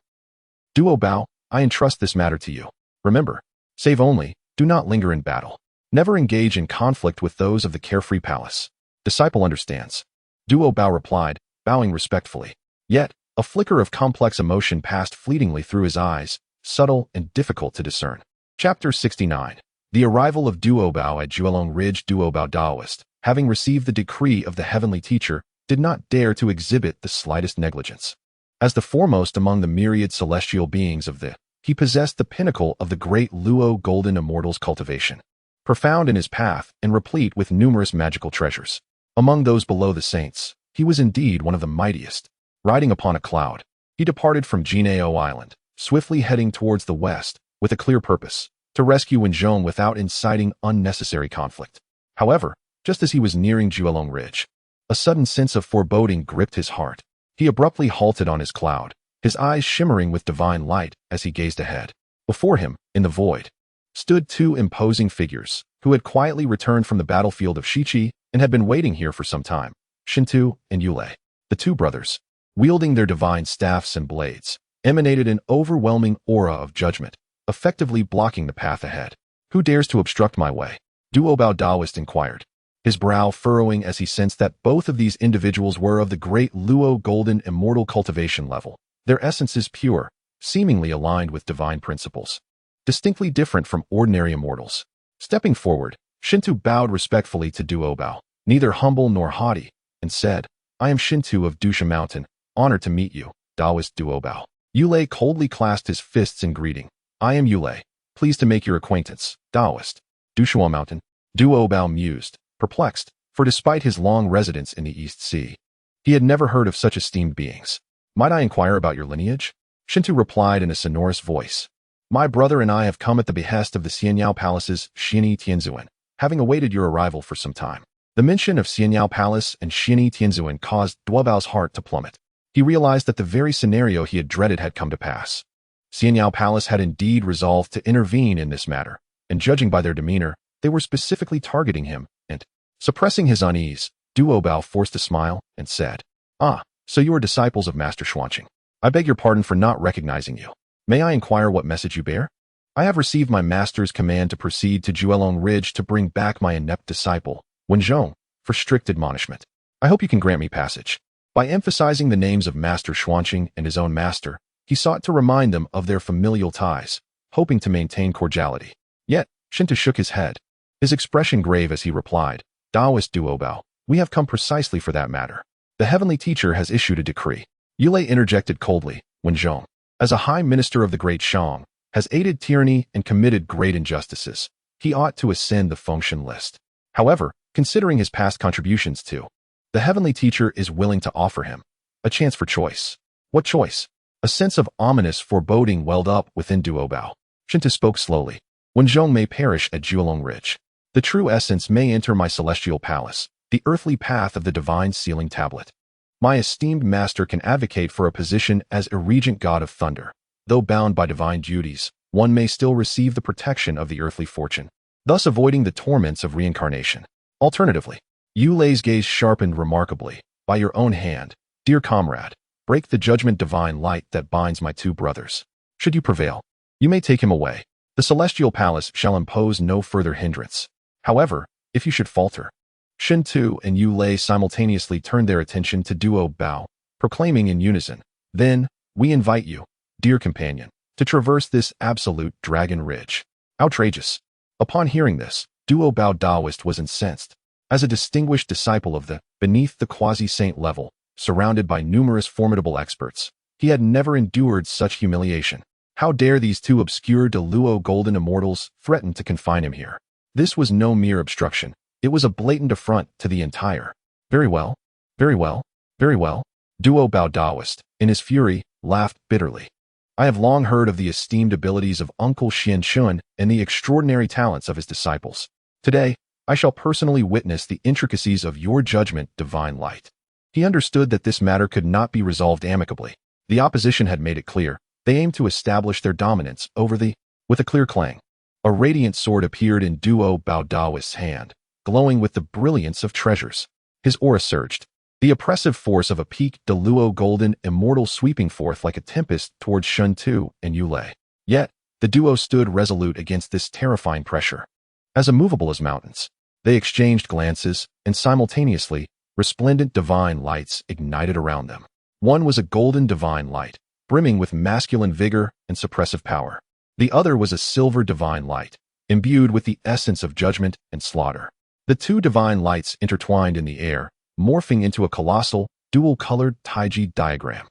Duo Bao, I entrust this matter to you. Remember, save only, do not linger in battle. Never engage in conflict with those of the carefree palace. Disciple understands. Duo Bao replied, bowing respectfully. Yet, a flicker of complex emotion passed fleetingly through his eyes, subtle and difficult to discern. Chapter 69. The arrival of Duo Bao at Juelong Ridge. Duo Bao Daoist, having received the decree of the Heavenly Teacher, did not dare to exhibit the slightest negligence. As the foremost among the myriad celestial beings of he possessed the pinnacle of the great Luo Golden Immortal's cultivation, profound in his path and replete with numerous magical treasures. Among those below the saints, he was indeed one of the mightiest. Riding upon a cloud, he departed from Jinao Island, swiftly heading towards the west, with a clear purpose, to rescue Wenzhong without inciting unnecessary conflict. However, just as he was nearing Juelong Ridge, a sudden sense of foreboding gripped his heart. He abruptly halted on his cloud, his eyes shimmering with divine light as he gazed ahead. Before him, in the void, stood two imposing figures, who had quietly returned from the battlefield of Shiqi and had been waiting here for some time, Sainthood and Yulei. The two brothers, wielding their divine staffs and blades, emanated an overwhelming aura of judgment, effectively blocking the path ahead. Who dares to obstruct my way? Duo Bao Daoist inquired, his brow furrowing as he sensed that both of these individuals were of the great Luo Golden Immortal cultivation level, their essences pure, seemingly aligned with divine principles, distinctly different from ordinary immortals. Stepping forward, Sainthood bowed respectfully to Duo Bao, neither humble nor haughty, and said, I am Sainthood of Dusha Mountain, honored to meet you, Daoist Duo Bao. Yulei coldly clasped his fists in greeting. I am Yulei, pleased to make your acquaintance, Daoist. Dusha Mountain. Duo Bao mused, perplexed, for despite his long residence in the East Sea, he had never heard of such esteemed beings. Might I inquire about your lineage? Sainthood replied in a sonorous voice. My brother and I have come at the behest of the Zixiao Palace's Xianyi Tianzuan, having awaited your arrival for some time. The mention of Zixiao Palace and Xianyi Tianzuan caused Duo Bao's heart to plummet. He realized that the very scenario he had dreaded had come to pass. Zixiao Palace had indeed resolved to intervene in this matter, and judging by their demeanor, they were specifically targeting him, and, suppressing his unease, Duo Bao forced a smile and said, Ah, so you are disciples of Master Xuanqing. I beg your pardon for not recognizing you. May I inquire what message you bear? I have received my master's command to proceed to Juelong Ridge to bring back my inept disciple, Wenzhong, for strict admonishment. I hope you can grant me passage. By emphasizing the names of Master Xuanqing and his own master, he sought to remind them of their familial ties, hoping to maintain cordiality. Yet, Sainthood shook his head, his expression grave as he replied, Daoist Duo Bao, we have come precisely for that matter. The Heavenly Teacher has issued a decree. Yulei interjected coldly, Wenzhong, as a high minister of the great Shang, has aided tyranny and committed great injustices. He ought to ascend the function list. However, considering his past contributions to the Heavenly Teacher is willing to offer him a chance for choice. What choice? A sense of ominous foreboding welled up within Duo Bao. Sainthood spoke slowly. Wenzhong may perish at Juelong Ridge. The true essence may enter my celestial palace, the earthly path of the divine sealing tablet. My esteemed master can advocate for a position as a regent god of thunder. Though bound by divine duties, one may still receive the protection of the earthly fortune, thus avoiding the torments of reincarnation. Alternatively, Yulei's gaze sharpened remarkably. By your own hand, dear comrade, break the judgment divine light that binds my two brothers. Should you prevail, you may take him away. The celestial palace shall impose no further hindrance. However, if you should falter, Sainthood and Yulei simultaneously turned their attention to Duo Bao, proclaiming in unison, Then, we invite you, dear companion, to traverse this absolute dragon ridge. Outrageous. Upon hearing this, Duo Bao Daoist was incensed. As a distinguished disciple of beneath the quasi-saint level, surrounded by numerous formidable experts, he had never endured such humiliation. How dare these two obscure Luo golden immortals threaten to confine him here? This was no mere obstruction. It was a blatant affront to the entire. Very well, very well, very well. Duo Bao Daoist, in his fury, laughed bitterly. I have long heard of the esteemed abilities of Uncle Lin Chen and the extraordinary talents of his disciples. Today, I shall personally witness the intricacies of your judgment, divine light." He understood that this matter could not be resolved amicably. The opposition had made it clear. They aimed to establish their dominance over the... With a clear clang, a radiant sword appeared in Duo Bao Daoist's hand, glowing with the brilliance of treasures. His aura surged, the oppressive force of a peak de luo golden immortal sweeping forth like a tempest towards Shuntu and Yulei. Yet, the duo stood resolute against this terrifying pressure. As immovable as mountains, they exchanged glances, and simultaneously, resplendent divine lights ignited around them. One was a golden divine light, brimming with masculine vigor and suppressive power. The other was a silver divine light, imbued with the essence of judgment and slaughter. The two divine lights intertwined in the air, morphing into a colossal, dual-colored Taiji diagram.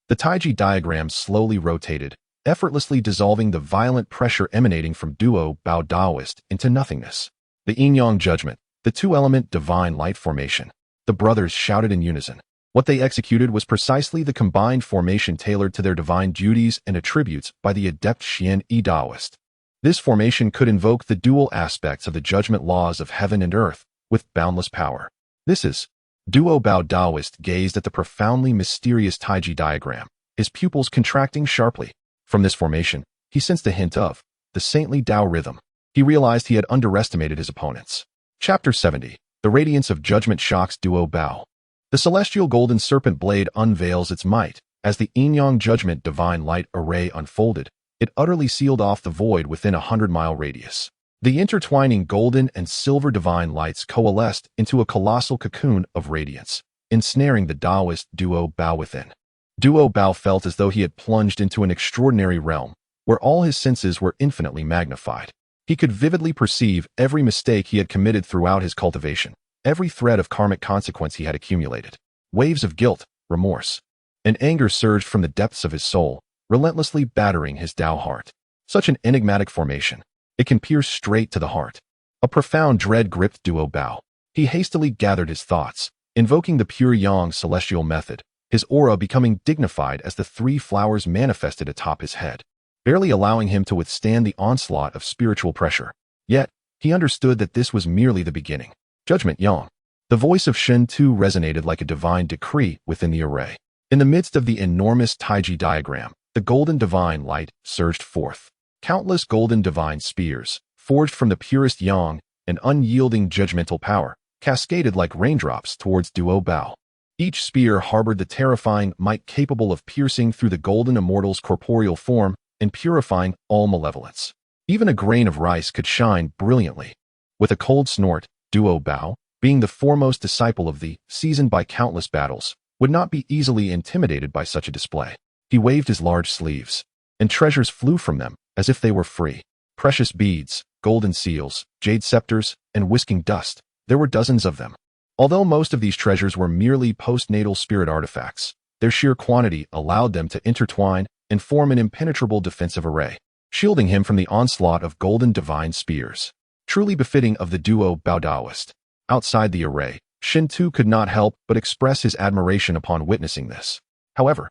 The Taiji diagram slowly rotated, effortlessly dissolving the violent pressure emanating from Duo Bao Daoist into nothingness. The yin-yang judgment, the two-element divine light formation. The brothers shouted in unison. What they executed was precisely the combined formation tailored to their divine duties and attributes by the adept Xian-yi Daoist. This formation could invoke the dual aspects of the judgment laws of heaven and earth with boundless power. This is... Duo Bao Daoist gazed at the profoundly mysterious Taiji diagram, his pupils contracting sharply. From this formation, he sensed a hint of the saintly Dao rhythm. He realized he had underestimated his opponents. Chapter 70. The radiance of judgment shocks Duo Bao. The celestial golden serpent blade unveils its might. As the yin-yang judgment divine light array unfolded, it utterly sealed off the void within a 100-mile radius. The intertwining golden and silver divine lights coalesced into a colossal cocoon of radiance, ensnaring the Daoist Duo Bao within. Duo Bao felt as though he had plunged into an extraordinary realm, where all his senses were infinitely magnified. He could vividly perceive every mistake he had committed throughout his cultivation, every thread of karmic consequence he had accumulated. Waves of guilt, remorse, and anger surged from the depths of his soul, relentlessly battering his Dao heart. Such an enigmatic formation. It can pierce straight to the heart. A profound dread gripped Duo Bao. He hastily gathered his thoughts, invoking the pure yang celestial method, his aura becoming dignified as the three flowers manifested atop his head, barely allowing him to withstand the onslaught of spiritual pressure. Yet, he understood that this was merely the beginning. Judgment Yang. The voice of Shen Tu resonated like a divine decree within the array. In the midst of the enormous Taiji diagram, the golden divine light surged forth. Countless golden divine spears, forged from the purest yang and unyielding judgmental power, cascaded like raindrops towards Duo Bao. Each spear harbored the terrifying might capable of piercing through the golden immortal's corporeal form and purifying all malevolence. Even a grain of rice could shine brilliantly. With a cold snort, Duo Bao, being the foremost disciple of the, seasoned by countless battles, would not be easily intimidated by such a display. He waved his large sleeves, and treasures flew from them as if they were free. Precious beads, golden seals, jade scepters, and whisking dust. There were dozens of them. Although most of these treasures were merely postnatal spirit artifacts, their sheer quantity allowed them to intertwine and form an impenetrable defensive array, shielding him from the onslaught of golden divine spears. Truly befitting of the Duo Bao Daoist. Outside the array, Shen Tu could not help but express his admiration upon witnessing this. However,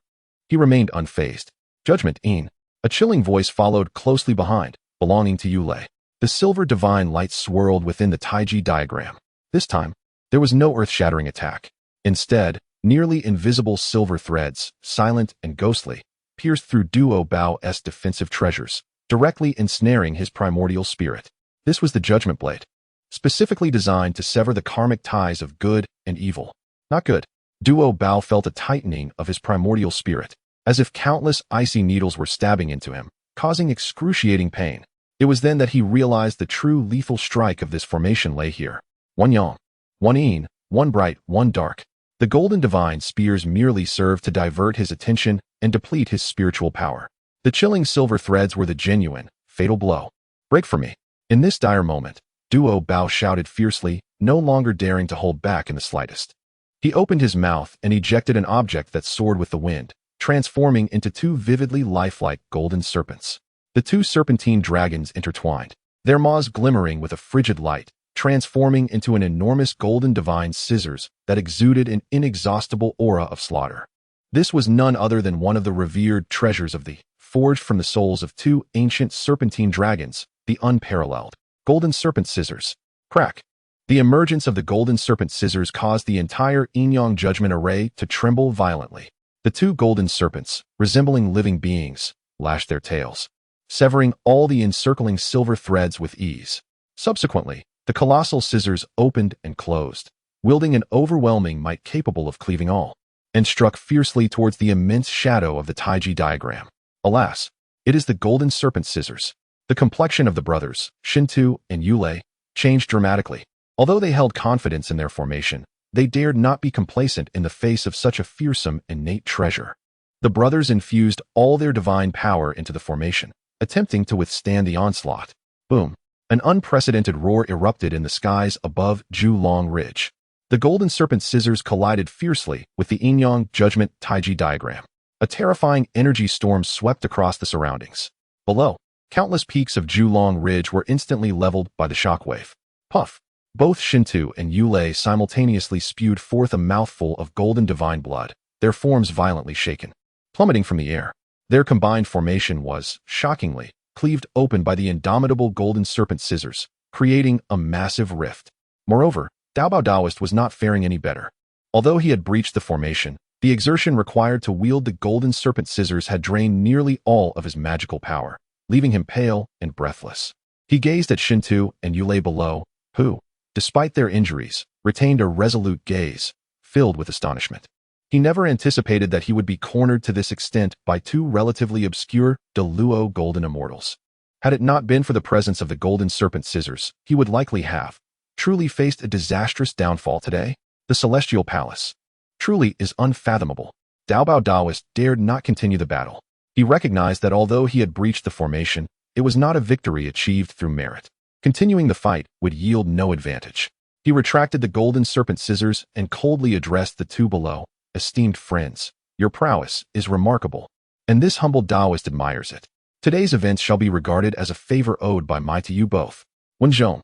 he remained unfazed. Judgment Yin. A chilling voice followed closely behind, belonging to Yulei. The silver divine light swirled within the Taiji diagram. This time, there was no earth-shattering attack. Instead, nearly invisible silver threads, silent and ghostly, pierced through Duo Bao's defensive treasures, directly ensnaring his primordial spirit. This was the Judgment Blade, specifically designed to sever the karmic ties of good and evil. Not good. Duo Bao felt a tightening of his primordial spirit, as if countless icy needles were stabbing into him, causing excruciating pain. It was then that he realized the true lethal strike of this formation lay here. One yang, one yin, one bright, one dark. The golden divine spears merely served to divert his attention and deplete his spiritual power. The chilling silver threads were the genuine, fatal blow. Break for me. In this dire moment, Duo Bao shouted fiercely, no longer daring to hold back in the slightest. He opened his mouth and ejected an object that soared with the wind, transforming into two vividly lifelike golden serpents. The two serpentine dragons intertwined, their maws glimmering with a frigid light, transforming into an enormous golden divine scissors that exuded an inexhaustible aura of slaughter. This was none other than one of the revered treasures of the forged from the souls of two ancient serpentine dragons, the unparalleled golden serpent scissors. Crack. The emergence of the golden serpent scissors caused the entire Yin-Yang judgment array to tremble violently. The two golden serpents, resembling living beings, lashed their tails, severing all the encircling silver threads with ease. Subsequently, the colossal scissors opened and closed, wielding an overwhelming might capable of cleaving all, and struck fiercely towards the immense shadow of the Taiji diagram. Alas, it is the golden serpent scissors. The complexion of the brothers, Sainthood and Yulei, changed dramatically. Although they held confidence in their formation, they dared not be complacent in the face of such a fearsome innate treasure. The brothers infused all their divine power into the formation, attempting to withstand the onslaught. Boom! An unprecedented roar erupted in the skies above Julong Ridge. The golden serpent scissors collided fiercely with the Yin-Yang judgment Taiji diagram. A terrifying energy storm swept across the surroundings. Below, countless peaks of Julong Ridge were instantly leveled by the shockwave. Puff! Both Sainthood and Yulei simultaneously spewed forth a mouthful of golden divine blood, their forms violently shaken. Plummeting from the air, their combined formation was, shockingly, cleaved open by the indomitable golden serpent scissors, creating a massive rift. Moreover, Daoist was not faring any better. Although he had breached the formation, the exertion required to wield the golden serpent scissors had drained nearly all of his magical power, leaving him pale and breathless. He gazed at Sainthood and Yulei below, who, despite their injuries, retained a resolute gaze, filled with astonishment. He never anticipated that he would be cornered to this extent by two relatively obscure Deluo golden immortals. Had it not been for the presence of the golden serpent scissors, he would likely have truly faced a disastrous downfall today. The Celestial Palace truly is unfathomable. Daoist dared not continue the battle. He recognized that although he had breached the formation, it was not a victory achieved through merit. Continuing the fight would yield no advantage. He retracted the golden serpent scissors and coldly addressed the two below. Esteemed friends, your prowess is remarkable, and this humble Daoist admires it. Today's events shall be regarded as a favor owed by me to you both. Hongjun.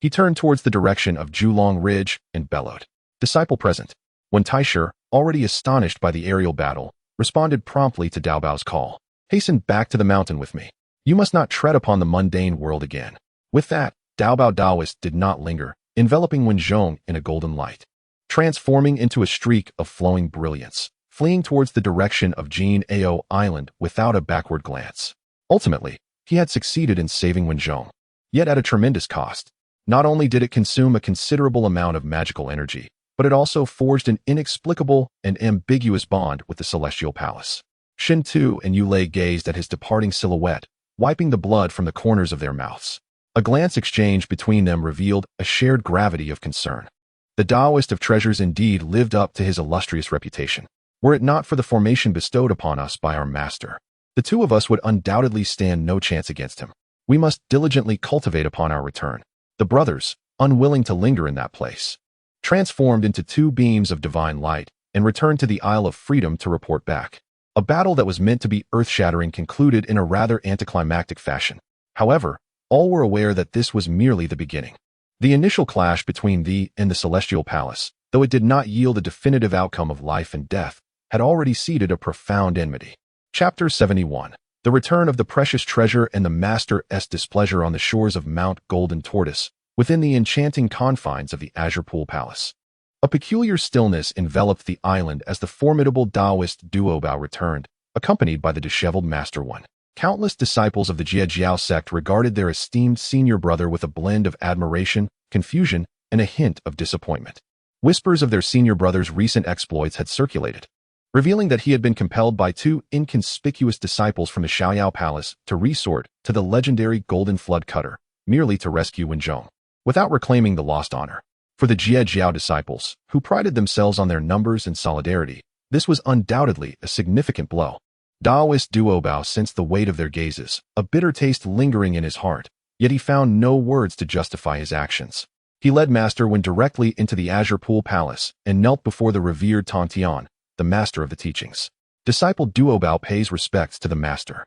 He turned towards the direction of Julong Ridge and bellowed. Disciple present. When Taisher, already astonished by the aerial battle, responded promptly to Daobao's call. Hasten back to the mountain with me. You must not tread upon the mundane world again. With that, Daoist did not linger, enveloping Hongjun in a golden light, transforming into a streak of flowing brilliance, fleeing towards the direction of Jin Ao Island without a backward glance. Ultimately, he had succeeded in saving Hongjun, yet at a tremendous cost. Not only did it consume a considerable amount of magical energy, but it also forged an inexplicable and ambiguous bond with the Celestial Palace. Sainthood and Yulei gazed at his departing silhouette, wiping the blood from the corners of their mouths. A glance exchanged between them revealed a shared gravity of concern. The Daoist of treasures indeed lived up to his illustrious reputation. Were it not for the formation bestowed upon us by our master, the two of us would undoubtedly stand no chance against him. We must diligently cultivate upon our return. The brothers, unwilling to linger in that place, transformed into two beams of divine light and returned to the Isle of Freedom to report back. A battle that was meant to be earth-shattering concluded in a rather anticlimactic fashion. However, all were aware that this was merely the beginning. The initial clash between thee and the Celestial Palace, though it did not yield a definitive outcome of life and death, had already seeded a profound enmity. Chapter 71. The Return of the Precious Treasure and the Master's Displeasure on the Shores of Mount Golden Tortoise, within the enchanting confines of the Azure Pool Palace. A peculiar stillness enveloped the island as the formidable Daoist Duobao returned, accompanied by the disheveled Master One. Countless disciples of the Zixiao sect regarded their esteemed senior brother with a blend of admiration, confusion, and a hint of disappointment. Whispers of their senior brother's recent exploits had circulated, revealing that he had been compelled by two inconspicuous disciples from the Xiaoyao Palace to resort to the legendary Golden Flood Cutter, merely to rescue Hongjun, without reclaiming the lost honor. For the Zixiao disciples, who prided themselves on their numbers and solidarity, this was undoubtedly a significant blow. Daoist Duobao sensed the weight of their gazes, a bitter taste lingering in his heart, yet he found no words to justify his actions. He led Master Wen directly into the Azure Pool Palace and knelt before the revered Tantian, the master of the teachings. Disciple Duobao pays respects to the master.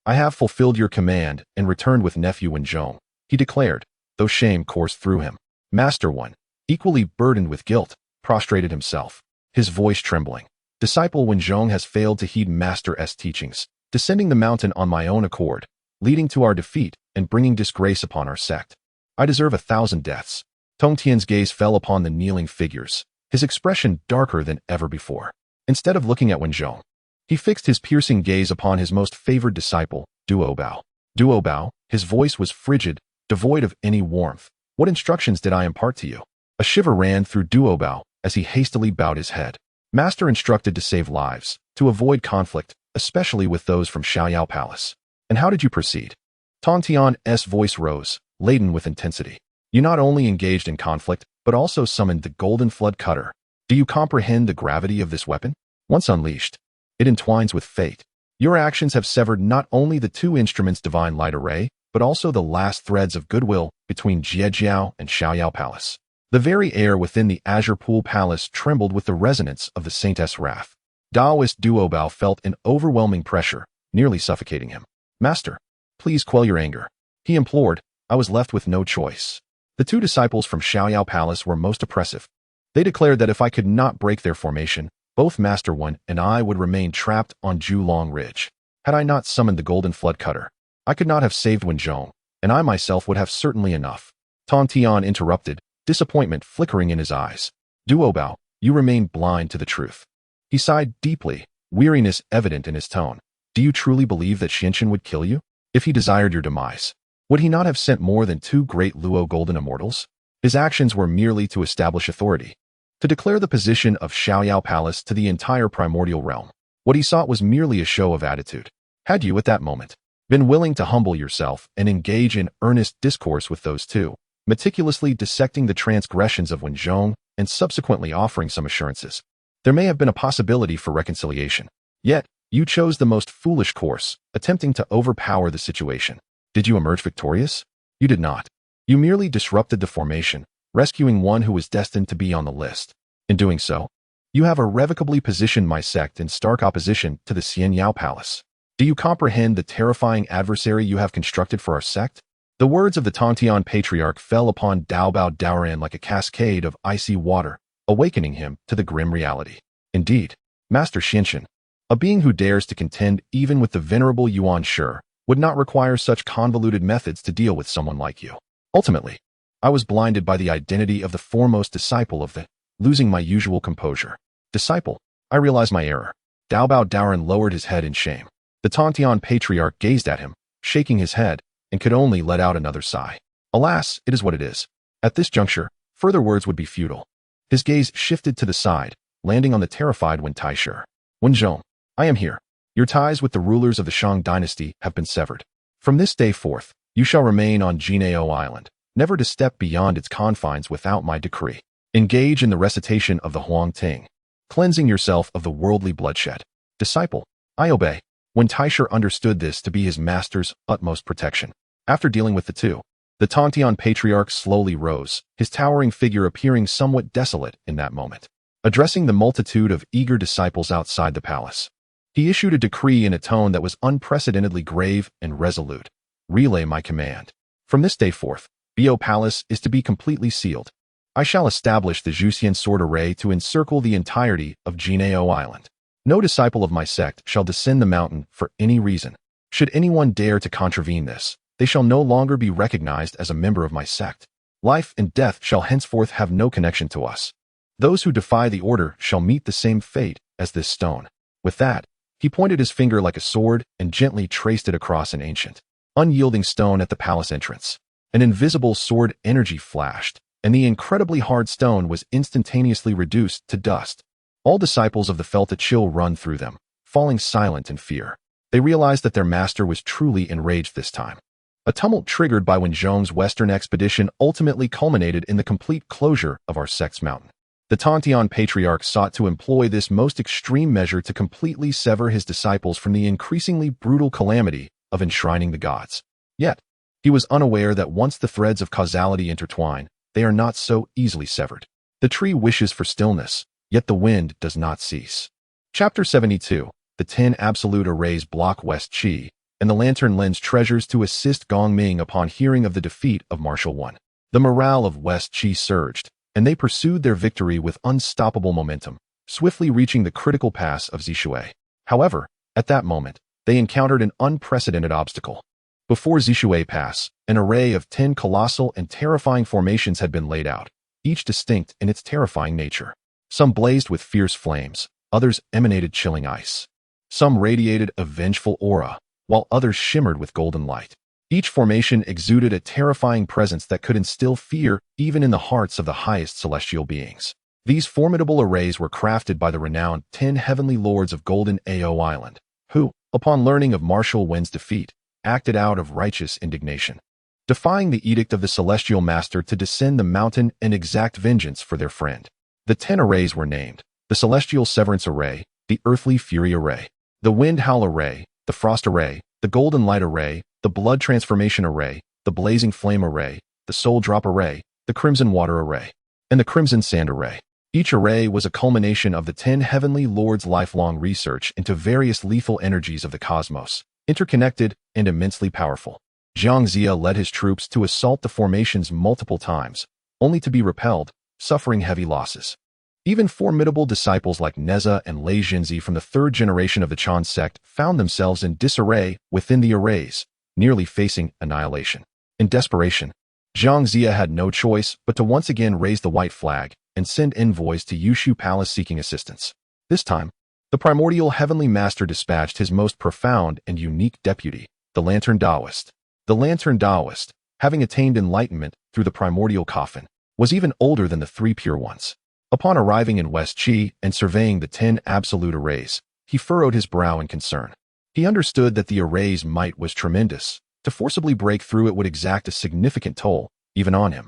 I have fulfilled your command and returned with nephew Hongjun, he declared, though shame coursed through him. Master One, equally burdened with guilt, prostrated himself, his voice trembling. Disciple Hongjun has failed to heed Master's teachings. descending the mountain on my own accord, leading to our defeat and bringing disgrace upon our sect. I deserve 1,000 deaths. Tong Tian's gaze fell upon the kneeling figures, his expression darker than ever before. Instead of looking at Wenzhong, he fixed his piercing gaze upon his most favored disciple, Duo Bao. Duo Bao, his voice was frigid, devoid of any warmth. What instructions did I impart to you? A shiver ran through Duo Bao as he hastily bowed his head. Master instructed to save lives, to avoid conflict, especially with those from Zixiao Palace. And how did you proceed? Tong Tian's voice rose, laden with intensity. You not only engaged in conflict, but also summoned the golden flood cutter. Do you comprehend the gravity of this weapon? Once unleashed, it entwines with fate. Your actions have severed not only the two instruments' divine light array, but also the last threads of goodwill between Zixiao and Zixiao Palace. The very air within the Azure Pool Palace trembled with the resonance of the saintess' wrath. Daoist Duo Bao felt an overwhelming pressure, nearly suffocating him. Master, please quell your anger, he implored. I was left with no choice. The two disciples from Zixiao Palace were most oppressive. They declared that if I could not break their formation, both Master Wen and I would remain trapped on Julong Ridge. Had I not summoned the golden flood cutter, I could not have saved Wenzhong, and I myself would have certainly enough. Tong Tian interrupted, disappointment flickering in his eyes. Duo Bao, you remain blind to the truth. He sighed deeply, weariness evident in his tone. Do you truly believe that Xianchen would kill you? If he desired your demise, would he not have sent more than 2 great Luo golden immortals? His actions were merely to establish authority, to declare the position of Zixiao Palace to the entire primordial realm. What he sought was merely a show of attitude. Had you, at that moment, been willing to humble yourself and engage in earnest discourse with those two, meticulously dissecting the transgressions of Wenzhong and subsequently offering some assurances, there may have been a possibility for reconciliation. Yet, you chose the most foolish course, attempting to overpower the situation. Did you emerge victorious? You did not. You merely disrupted the formation, rescuing one who was destined to be on the list. In doing so, you have irrevocably positioned my sect in stark opposition to the Zixiao Palace. Do you comprehend the terrifying adversary you have constructed for our sect? The words of the Tongtian patriarch fell upon Dao Bao Daoran like a cascade of icy water, awakening him to the grim reality. Indeed, Master Xianchen, a being who dares to contend even with the venerable Yuan Shi, would not require such convoluted methods to deal with someone like you. Ultimately, I was blinded by the identity of the foremost disciple of the, losing my usual composure. Disciple, I realize my error. Dao Bao Daoran lowered his head in shame. The Tongtian patriarch gazed at him, shaking his head, and could only let out another sigh. Alas, it is what it is. At this juncture, further words would be futile. His gaze shifted to the side, landing on the terrified Wen Taisher. Wenzhong, I am here. Your ties with the rulers of the Shang dynasty have been severed. From this day forth, you shall remain on Jinao Island, never to step beyond its confines without my decree. Engage in the recitation of the Huang Ting, cleansing yourself of the worldly bloodshed. Disciple, I obey. When Taisher understood this to be his master's utmost protection. After dealing with the two, the Tongtian patriarch slowly rose, his towering figure appearing somewhat desolate in that moment. Addressing the multitude of eager disciples outside the palace, he issued a decree in a tone that was unprecedentedly grave and resolute. Relay my command. From this day forth, Bo Palace is to be completely sealed. I shall establish the Zhuxian sword array to encircle the entirety of Jinao Island. No disciple of my sect shall descend the mountain for any reason. Should anyone dare to contravene this, they shall no longer be recognized as a member of my sect. Life and death shall henceforth have no connection to us. Those who defy the order shall meet the same fate as this stone. With that, he pointed his finger like a sword and gently traced it across an ancient, unyielding stone at the palace entrance. An invisible sword energy flashed, and the incredibly hard stone was instantaneously reduced to dust. All disciples of the felt a chill run through them, falling silent in fear. They realized that their master was truly enraged this time. A tumult triggered by Wenzhong's western expedition ultimately culminated in the complete closure of our sect's mountain. The Tongtian patriarch sought to employ this most extreme measure to completely sever his disciples from the increasingly brutal calamity of enshrining the gods. Yet, he was unaware that once the threads of causality intertwine, they are not so easily severed. The tree wishes for stillness, yet the wind does not cease. Chapter 72. The 10 Absolute Arrays block West Qi, and the lantern lends treasures to assist Gong Ming upon hearing of the defeat of Marshal One. The morale of West Qi surged, and they pursued their victory with unstoppable momentum, swiftly reaching the critical pass of Zishui. However, at that moment, they encountered an unprecedented obstacle. Before Zixiao Pass, an array of 10 colossal and terrifying formations had been laid out, each distinct in its terrifying nature. Some blazed with fierce flames, others emanated chilling ice. Some radiated a vengeful aura, while others shimmered with golden light. Each formation exuded a terrifying presence that could instill fear even in the hearts of the highest celestial beings. These formidable arrays were crafted by the renowned 10 heavenly lords of Golden Ao Island, who, upon learning of Marshal Wen's defeat, acted out of righteous indignation, defying the edict of the Celestial Master to descend the mountain and exact vengeance for their friend. The 10 arrays were named: the Celestial Severance Array, the Earthly Fury Array, the Wind Howl Array, the Frost Array, the Golden Light Array, the Blood Transformation Array, the Blazing Flame Array, the Soul Drop Array, the Crimson Water Array, and the Crimson Sand Array. Each array was a culmination of the 10 heavenly lords' lifelong research into various lethal energies of the cosmos, interconnected and immensely powerful. Zhang Zia led his troops to assault the formations multiple times, only to be repelled, suffering heavy losses. Even formidable disciples like Neza and Lei Jinzi from the third generation of the Chan sect found themselves in disarray within the arrays, nearly facing annihilation. In desperation, Zhang Zia had no choice but to once again raise the white flag and send envoys to Zixiao Palace seeking assistance. This time, the primordial heavenly master dispatched his most profound and unique deputy, the Lantern Daoist. The Lantern Daoist, having attained enlightenment through the primordial coffin, was even older than the 3 pure ones. Upon arriving in West Qi and surveying the 10 absolute arrays, he furrowed his brow in concern. He understood that the array's might was tremendous. To forcibly break through it would exact a significant toll, even on him,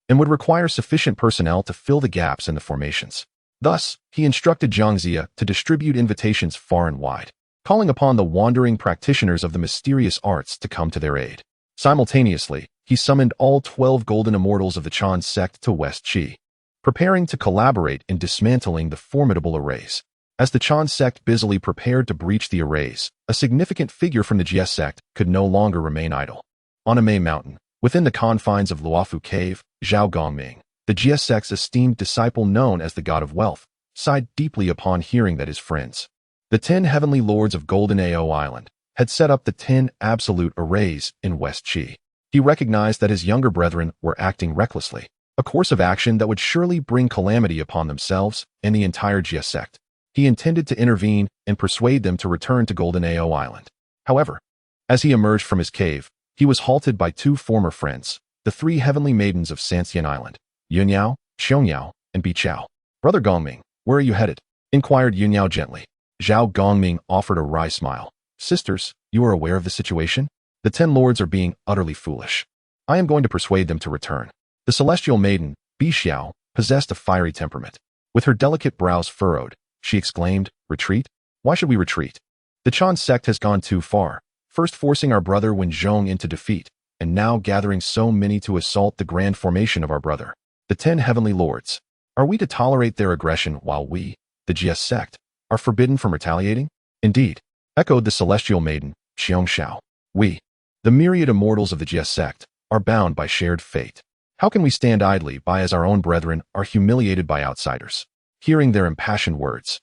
and would require sufficient personnel to fill the gaps in the formations. Thus, he instructed Zhang Zia to distribute invitations far and wide, calling upon the wandering practitioners of the mysterious arts to come to their aid. Simultaneously, he summoned all 12 golden immortals of the Chan sect to West Qi, preparing to collaborate in dismantling the formidable arrays. As the Chan sect busily prepared to breach the arrays, a significant figure from the Jie sect could no longer remain idle. On a Mei mountain, within the confines of Luofu Cave, Zhao Gongming, the Jie sect's esteemed disciple known as the God of Wealth, sighed deeply upon hearing that his friends, the 10 heavenly lords of Golden Ao Island, had set up the 10 absolute arrays in West Qi. He recognized that his younger brethren were acting recklessly, a course of action that would surely bring calamity upon themselves and the entire Jie sect. He intended to intervene and persuade them to return to Golden Ao Island. However, as he emerged from his cave, he was halted by 2 former friends, the 3 heavenly maidens of Sanxian Island, Yunyao, Xiongyao, and Bichao. "Brother Gongming, where are you headed?" inquired Yunyao gently. Zhao Gongming offered a wry smile. "Sisters, you are aware of the situation? The 10 lords are being utterly foolish. I am going to persuade them to return." The celestial maiden, Bixiao, possessed a fiery temperament. With her delicate brows furrowed, she exclaimed, "Retreat? Why should we retreat? The Chan sect has gone too far, first forcing our brother Wen Zhong into defeat, and now gathering so many to assault the grand formation of our brother, the 10 heavenly lords. Are we to tolerate their aggression while we, the Jie sect, are forbidden from retaliating?" "Indeed," echoed the celestial maiden, Xiongxiao. "We, the myriad immortals of the Jie sect, are bound by shared fate. How can we stand idly by as our own brethren are humiliated by outsiders?" Hearing their impassioned words,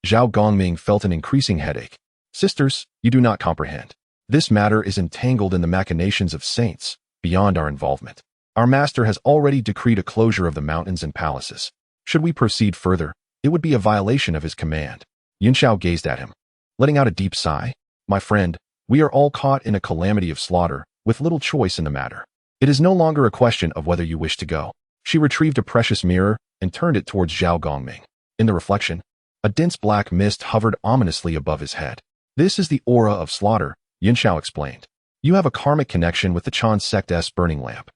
Zhao Gongming felt an increasing headache. "Sisters, you do not comprehend. This matter is entangled in the machinations of saints, beyond our involvement. Our master has already decreed a closure of the mountains and palaces. Should we proceed further, it would be a violation of his command." Yunxiao gazed at him, letting out a deep sigh. "My friend, we are all caught in a calamity of slaughter, with little choice in the matter. It is no longer a question of whether you wish to go." She retrieved a precious mirror and turned it towards Zhao Gongming. In the reflection, a dense black mist hovered ominously above his head. "This is the aura of slaughter," Yunxiao explained. "You have a karmic connection with the Chan sect's burning lamp.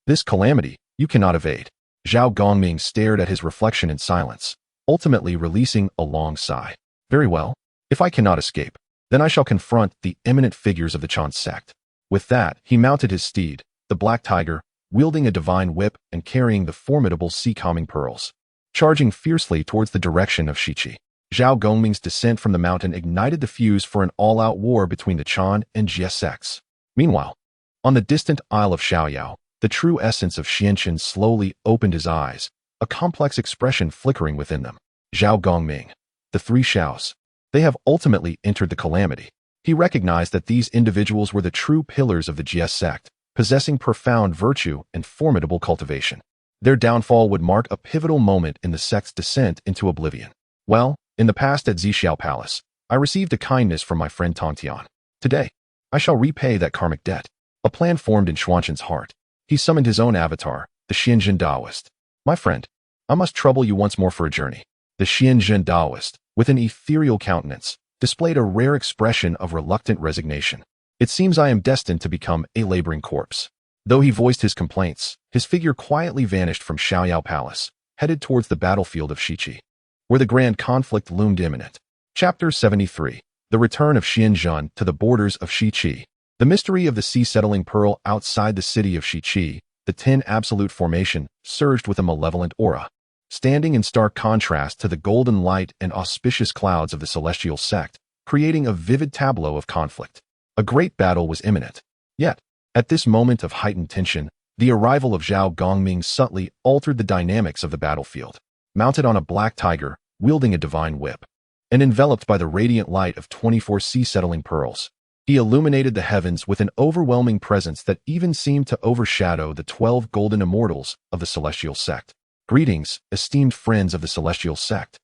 This calamity you cannot evade." Zhao Gongming stared at his reflection in silence, ultimately releasing a long sigh. "Very well. If I cannot escape, then I shall confront the eminent figures of the Chan sect." With that, he mounted his steed, the Black Tiger, wielding a divine whip and carrying the formidable sea-calming pearls, charging fiercely towards the direction of Shiqi. Zhao Gongming's descent from the mountain ignited the fuse for an all-out war between the Chan and Jie sects. Meanwhile, on the distant Isle of Xiaoyao, the true essence of Xianqin slowly opened his eyes, a complex expression flickering within them. Zhao Gongming, the 3 Xiaos. They have ultimately entered the calamity. He recognized that these individuals were the true pillars of the GS sect, possessing profound virtue and formidable cultivation. Their downfall would mark a pivotal moment in the sect's descent into oblivion. Well, in the past at Zixiao Palace, I received a kindness from my friend Tongtian. Today, I shall repay that karmic debt. A plan formed in Xuanzhen's heart. He summoned his own avatar, the Xianzhen Daoist. My friend, I must trouble you once more for a journey. The Xianzhen Daoist, with an ethereal countenance, displayed a rare expression of reluctant resignation. It seems I am destined to become a laboring corpse. Though he voiced his complaints, his figure quietly vanished from Xiaoyao Palace, headed towards the battlefield of Shiqi, where the grand conflict loomed imminent. Chapter 73. The Return of Xianzhen to the Borders of Shiqi. The mystery of the sea-settling pearl outside the city of Shiqi, the 10 absolute formation, surged with a malevolent aura. Standing in stark contrast to the golden light and auspicious clouds of the celestial sect, creating a vivid tableau of conflict. A great battle was imminent. Yet, at this moment of heightened tension, the arrival of Zhao Gongming subtly altered the dynamics of the battlefield. Mounted on a black tiger, wielding a divine whip, and enveloped by the radiant light of 24 sea-settling pearls, he illuminated the heavens with an overwhelming presence that even seemed to overshadow the 12 golden immortals of the celestial sect. Greetings, esteemed friends of the celestial sect.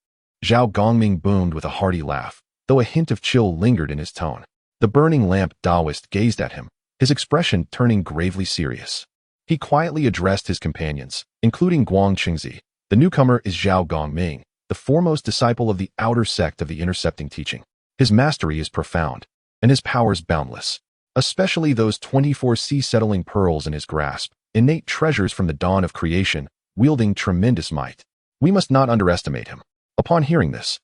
Zhao Gongming boomed with a hearty laugh, though a hint of chill lingered in his tone. The burning lamp Daoist gazed at him, his expression turning gravely serious. He quietly addressed his companions, including Guang Qingzi. The newcomer is Zhao Gongming, the foremost disciple of the outer sect of the intercepting teaching. His mastery is profound, and his powers boundless, especially those 24 sea-settling pearls in his grasp, innate treasures from the dawn of creation, wielding tremendous might. We must not underestimate him. Upon hearing this,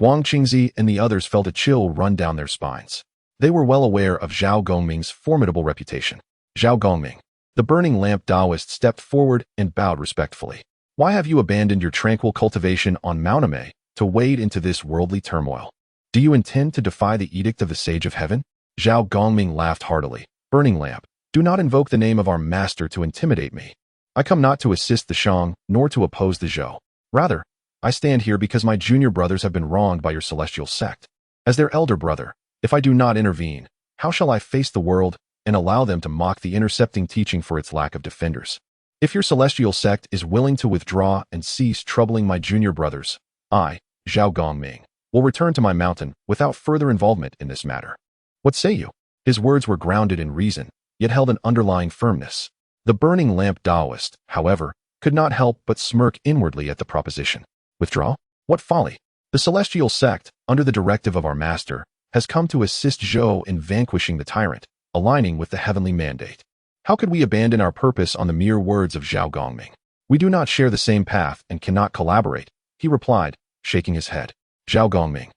Guang Qingzi and the others felt a chill run down their spines. They were well aware of Zhao Gongming's formidable reputation. Zhao Gongming, the burning lamp Daoist, stepped forward and bowed respectfully. Why have you abandoned your tranquil cultivation on Mount Ame to wade into this worldly turmoil? Do you intend to defy the edict of the Sage of Heaven? Zhao Gongming laughed heartily. Burning lamp, do not invoke the name of our master to intimidate me. I come not to assist the Shang, nor to oppose the Zhou. Rather, I stand here because my junior brothers have been wronged by your celestial sect. As their elder brother, if I do not intervene, how shall I face the world and allow them to mock the intercepting teaching for its lack of defenders? If your celestial sect is willing to withdraw and cease troubling my junior brothers, I, Zhao Gongming, will return to my mountain without further involvement in this matter. What say you? His words were grounded in reason, yet held an underlying firmness. The burning lamp Daoist, however, could not help but smirk inwardly at the proposition. Withdraw? What folly! The celestial sect, under the directive of our master, has come to assist Zhou in vanquishing the tyrant, aligning with the heavenly mandate. How could we abandon our purpose on the mere words of Zhao Gongming? We do not share the same path and cannot collaborate, he replied, shaking his head. Zhao Gongming,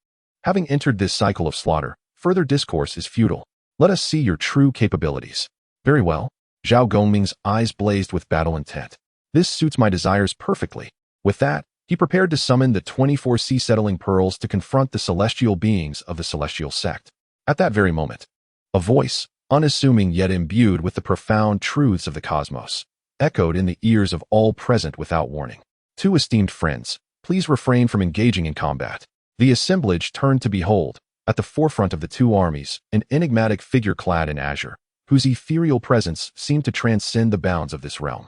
having entered this cycle of slaughter, further discourse is futile. Let us see your true capabilities. Very well. Zhao Gongming's eyes blazed with battle intent. This suits my desires perfectly. With that, he prepared to summon the 24 sea-settling pearls to confront the celestial beings of the celestial sect. At that very moment, a voice, unassuming yet imbued with the profound truths of the cosmos, echoed in the ears of all present without warning. Two esteemed friends, please refrain from engaging in combat. The assemblage turned to behold, at the forefront of the two armies, an enigmatic figure clad in azure, whose ethereal presence seemed to transcend the bounds of this realm.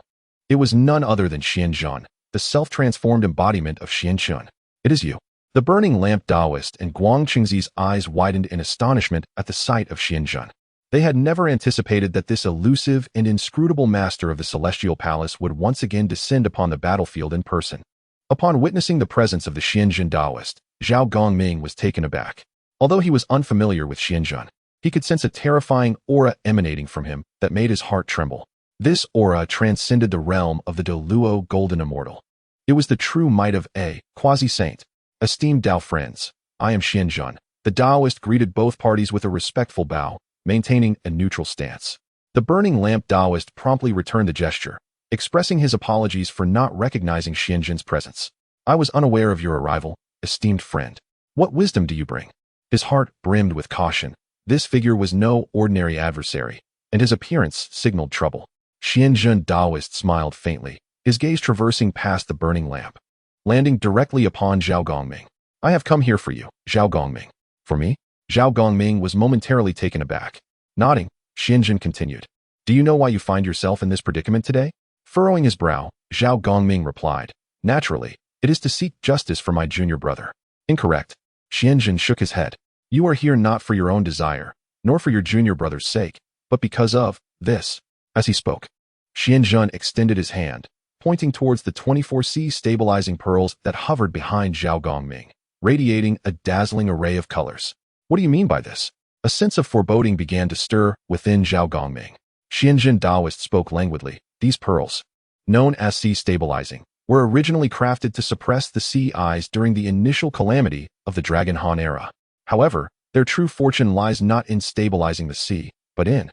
It was none other than Xianzhen, the self-transformed embodiment of Xianzhen. It is you. The burning lamp Daoist and Guang Qingzi's eyes widened in astonishment at the sight of Xianzhen. They had never anticipated that this elusive and inscrutable master of the celestial palace would once again descend upon the battlefield in person. Upon witnessing the presence of the Xianzhen Daoist, Zhao Gongming was taken aback. Although he was unfamiliar with Xianzhen, he could sense a terrifying aura emanating from him that made his heart tremble. This aura transcended the realm of the Doluo Golden Immortal. It was the true might of a quasi-saint. Esteemed Dao friends, I am Xianzhen. The Daoist greeted both parties with a respectful bow, maintaining a neutral stance. The burning lamp Daoist promptly returned the gesture, expressing his apologies for not recognizing Xianzhen's presence. I was unaware of your arrival, esteemed friend. What wisdom do you bring? His heart brimmed with caution. This figure was no ordinary adversary, and his appearance signaled trouble. Xianzhen Daoist smiled faintly, his gaze traversing past the burning lamp, landing directly upon Zhao Gongming. I have come here for you, Zhao Gongming. For me? Zhao Gongming was momentarily taken aback. Nodding, Xianjun continued. Do you know why you find yourself in this predicament today? Furrowing his brow, Zhao Gongming replied. Naturally, it is to seek justice for my junior brother. Incorrect. Xianjun shook his head. You are here not for your own desire, nor for your junior brother's sake, but because of this. As he spoke, Xianjun extended his hand, pointing towards the 24C stabilizing pearls that hovered behind Zhao Gongming, radiating a dazzling array of colors. What do you mean by this? A sense of foreboding began to stir within Zhao Gongming. Xianjun Daoist spoke languidly. These pearls, known as sea stabilizing, were originally crafted to suppress the sea eyes during the initial calamity of the Dragon Han era. However, their true fortune lies not in stabilizing the sea, but in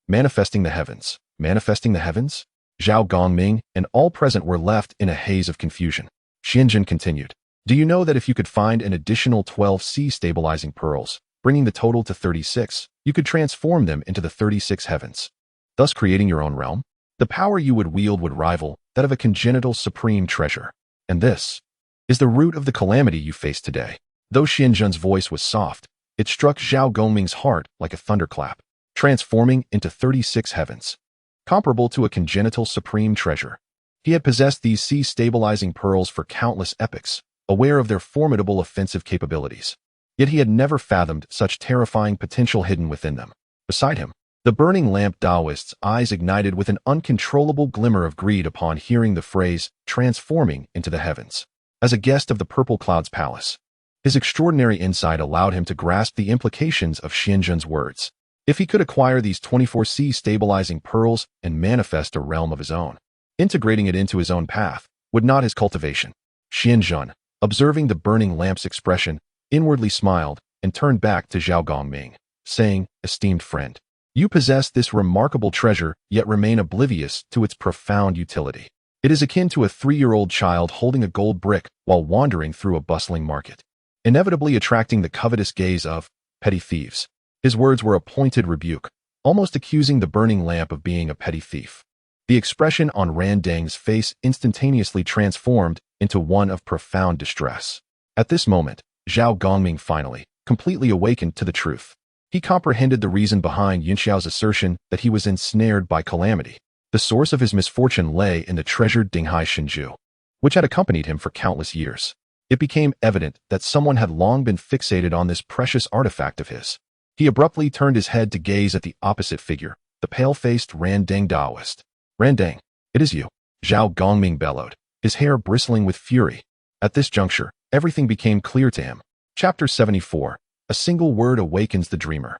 manifesting the heavens. Manifesting the heavens? Zhao Gongming and all present were left in a haze of confusion. Xianjun continued. Do you know that if you could find an additional 12 sea stabilizing pearls, bringing the total to 36, you could transform them into the 36 heavens, thus creating your own realm? The power you would wield would rival that of a congenital supreme treasure. And this is the root of the calamity you face today. Though Xianjun's voice was soft, it struck Zhao Gongming's heart like a thunderclap, transforming into 36 heavens, comparable to a congenital supreme treasure. He had possessed these sea-stabilizing pearls for countless epochs, aware of their formidable offensive capabilities. Yet he had never fathomed such terrifying potential hidden within them. Beside him, the burning lamp Daoist's eyes ignited with an uncontrollable glimmer of greed upon hearing the phrase, transforming into the heavens. As a guest of the Purple Cloud's palace, his extraordinary insight allowed him to grasp the implications of Xianjun's words. If he could acquire these 24C stabilizing pearls and manifest a realm of his own, integrating it into his own path, would not his cultivation? Xianjun, observing the burning lamp's expression, inwardly smiled and turned back to Zhao Gongming, saying, Esteemed friend, you possess this remarkable treasure yet remain oblivious to its profound utility. It is akin to a 3-year-old child holding a gold brick while wandering through a bustling market, inevitably attracting the covetous gaze of petty thieves. His words were a pointed rebuke, almost accusing the burning lamp of being a petty thief. The expression on Randang's face instantaneously transformed into one of profound distress. At this moment, Zhao Gongming finally, completely awakened to the truth. He comprehended the reason behind Yunxiao's assertion that he was ensnared by calamity. The source of his misfortune lay in the treasured Dinghai Shinju, which had accompanied him for countless years. It became evident that someone had long been fixated on this precious artifact of his. He abruptly turned his head to gaze at the opposite figure, the pale-faced Randang Daoist. Randang, it is you, Zhao Gongming bellowed, his hair bristling with fury. At this juncture, everything became clear to him. Chapter 74. A single word awakens the dreamer.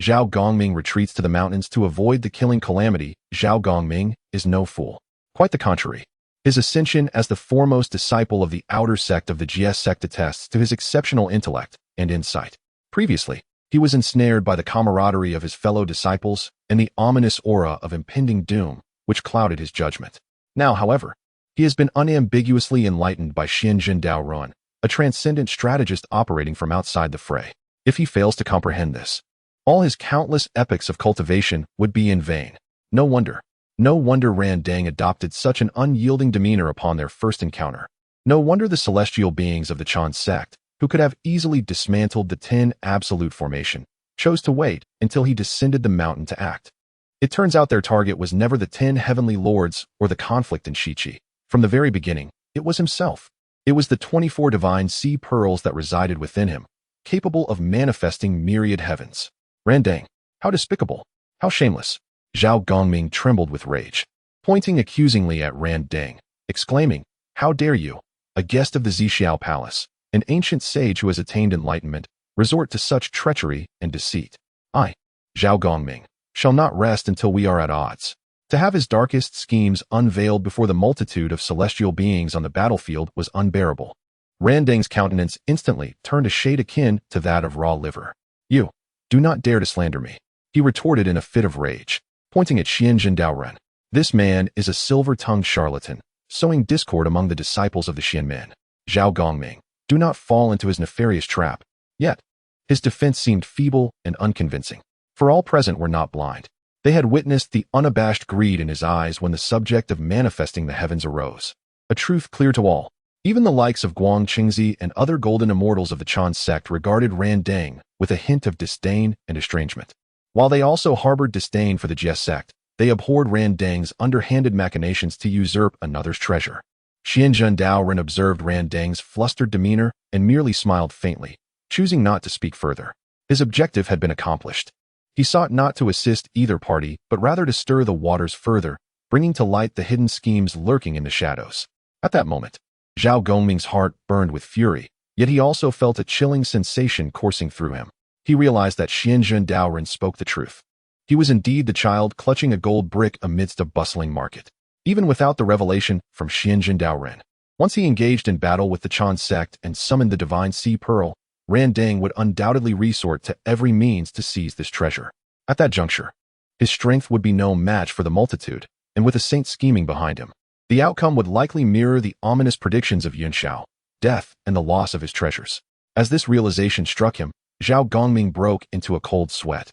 Zhao Gongming retreats to the mountains to avoid the killing calamity. Zhao Gongming is no fool. Quite the contrary. His ascension as the foremost disciple of the outer sect of the GS sect attests to his exceptional intellect and insight. Previously, he was ensnared by the camaraderie of his fellow disciples and the ominous aura of impending doom, which clouded his judgment. Now, however, he has been unambiguously enlightened by Xianjun Daoruan, a transcendent strategist operating from outside the fray. If he fails to comprehend this, all his countless epochs of cultivation would be in vain. No wonder Randang adopted such an unyielding demeanor upon their first encounter. No wonder the celestial beings of the Chan sect, who could have easily dismantled the 10 absolute formation, chose to wait until he descended the mountain to act. It turns out their target was never the 10 heavenly lords or the conflict in Shichi. From the very beginning, it was himself. It was the 24 divine sea pearls that resided within him, capable of manifesting myriad heavens. Randang, how despicable, how shameless. Zhao Gongming trembled with rage, pointing accusingly at Randang, exclaiming, How dare you, a guest of the Zixiao Palace, an ancient sage who has attained enlightenment, resort to such treachery and deceit? I, Zhao Gongming, shall not rest until we are at odds. To have his darkest schemes unveiled before the multitude of celestial beings on the battlefield was unbearable. Randang's countenance instantly turned a shade akin to that of raw liver. You, do not dare to slander me, he retorted in a fit of rage, pointing at Xianjun Daoruan. This man is a silver-tongued charlatan, sowing discord among the disciples of the Xianmen. Zhao Gongming, do not fall into his nefarious trap. Yet, his defense seemed feeble and unconvincing, for all present were not blind. They had witnessed the unabashed greed in his eyes when the subject of manifesting the heavens arose. A truth clear to all. Even the likes of Guang Qingzi and other golden immortals of the Chan sect regarded Randang with a hint of disdain and estrangement. While they also harbored disdain for the Jie sect, they abhorred Ran Deng's underhanded machinations to usurp another's treasure. Xianzhen Daoren observed Ran Deng's flustered demeanor and merely smiled faintly, choosing not to speak further. His objective had been accomplished. He sought not to assist either party, but rather to stir the waters further, bringing to light the hidden schemes lurking in the shadows. At that moment, Zhao Gongming's heart burned with fury, yet he also felt a chilling sensation coursing through him. He realized that Xianzhen Daoren spoke the truth. He was indeed the child clutching a gold brick amidst a bustling market. Even without the revelation from Xianzhen Daoren, once he engaged in battle with the Chan sect and summoned the divine sea pearl, Ran Deng would undoubtedly resort to every means to seize this treasure. At that juncture, his strength would be no match for the multitude, and with a saint scheming behind him, the outcome would likely mirror the ominous predictions of Yun Shao, death and the loss of his treasures. As this realization struck him, Zhao Gongming broke into a cold sweat,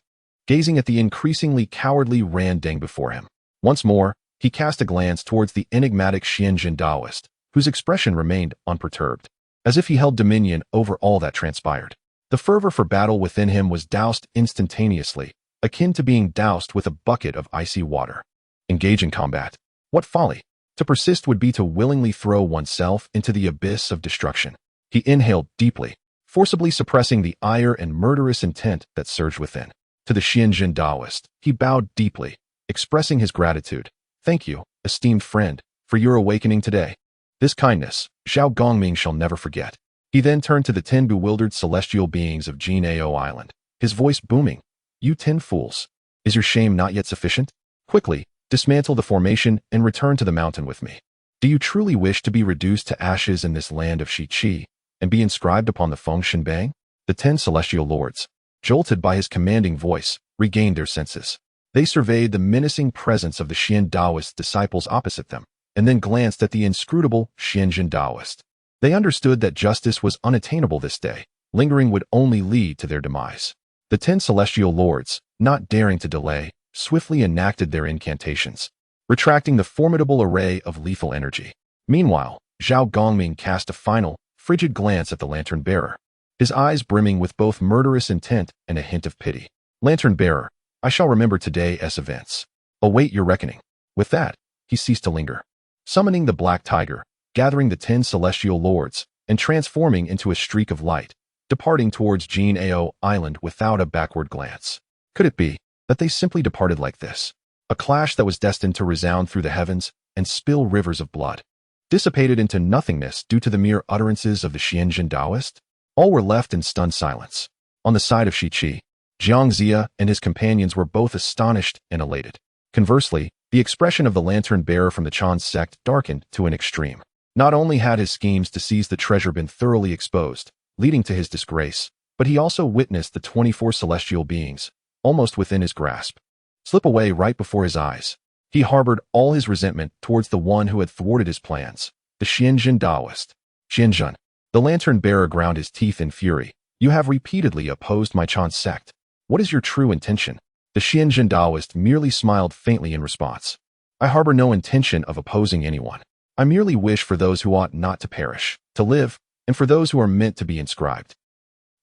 gazing at the increasingly cowardly Ran Deng before him. Once more, he cast a glance towards the enigmatic Xianzhen Daoist, whose expression remained unperturbed, as if he held dominion over all that transpired. The fervor for battle within him was doused instantaneously, akin to being doused with a bucket of icy water. Engage in combat. What folly! To persist would be to willingly throw oneself into the abyss of destruction. He inhaled deeply, forcibly suppressing the ire and murderous intent that surged within. To the Xianzhen Daoist, he bowed deeply, expressing his gratitude. Thank you, esteemed friend, for your awakening today. This kindness, Zhao Gongming shall never forget. He then turned to the 10 bewildered celestial beings of Jinao Island, his voice booming. You 10 fools. Is your shame not yet sufficient? Quickly, dismantle the formation and return to the mountain with me. Do you truly wish to be reduced to ashes in this land of Shiqi and be inscribed upon the Feng Shenbang? The 10 celestial lords, jolted by his commanding voice, regained their senses. They surveyed the menacing presence of the Xian Daoist disciples opposite them, and then glanced at the inscrutable Xianzhen Daoist. They understood that justice was unattainable this day. Lingering would only lead to their demise. The 10 celestial lords, not daring to delay, swiftly enacted their incantations, retracting the formidable array of lethal energy. Meanwhile, Zhao Gongming cast a final, frigid glance at the lantern bearer, his eyes brimming with both murderous intent and a hint of pity. Lantern bearer, I shall remember today's events. Await your reckoning. With that, he ceased to linger, summoning the black tiger, gathering the 10 celestial lords, and transforming into a streak of light, departing towards Jinao Island without a backward glance. Could it be that they simply departed like this? A clash that was destined to resound through the heavens and spill rivers of blood, dissipated into nothingness due to the mere utterances of the Xianzhen Daoist? All were left in stunned silence. On the side of Shiqi, Jiang Zia and his companions were both astonished and elated. Conversely, the expression of the lantern bearer from the Chan sect darkened to an extreme. Not only had his schemes to seize the treasure been thoroughly exposed, leading to his disgrace, but he also witnessed the 24 celestial beings, almost within his grasp, slip away right before his eyes. He harbored all his resentment towards the one who had thwarted his plans, the Xianzhen Daoist. Xianzhen, the lantern bearer ground his teeth in fury. You have repeatedly opposed my Chan sect. What is your true intention? The Xianzhen Daoist merely smiled faintly in response. I harbor no intention of opposing anyone. I merely wish for those who ought not to perish, to live, and for those who are meant to be inscribed.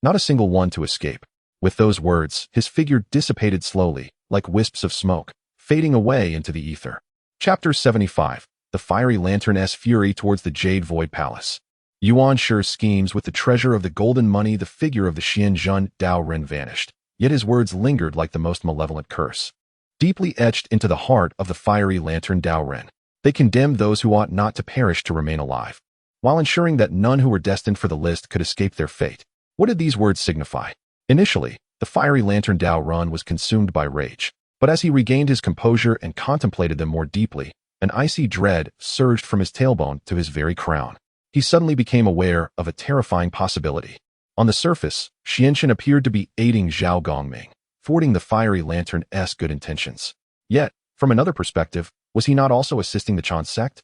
Not a single one to escape. With those words, his figure dissipated slowly, like wisps of smoke, fading away into the ether. Chapter 75. The fiery lantern's fury towards the Jade Void Palace. Yuan Shi's schemes with the treasure of the golden money. The figure of the Xianzhen Daoren vanished, yet his words lingered like the most malevolent curse. Deeply etched into the heart of the fiery lantern Daoren, they condemned those who ought not to perish to remain alive, while ensuring that none who were destined for the list could escape their fate. What did these words signify? Initially, the fiery lantern Daoren was consumed by rage, but as he regained his composure and contemplated them more deeply, an icy dread surged from his tailbone to his very crown. He suddenly became aware of a terrifying possibility. On the surface, Xianzhen appeared to be aiding Zhao Gongming, thwarting the fiery lantern's good intentions. Yet, from another perspective, was he not also assisting the Chan sect?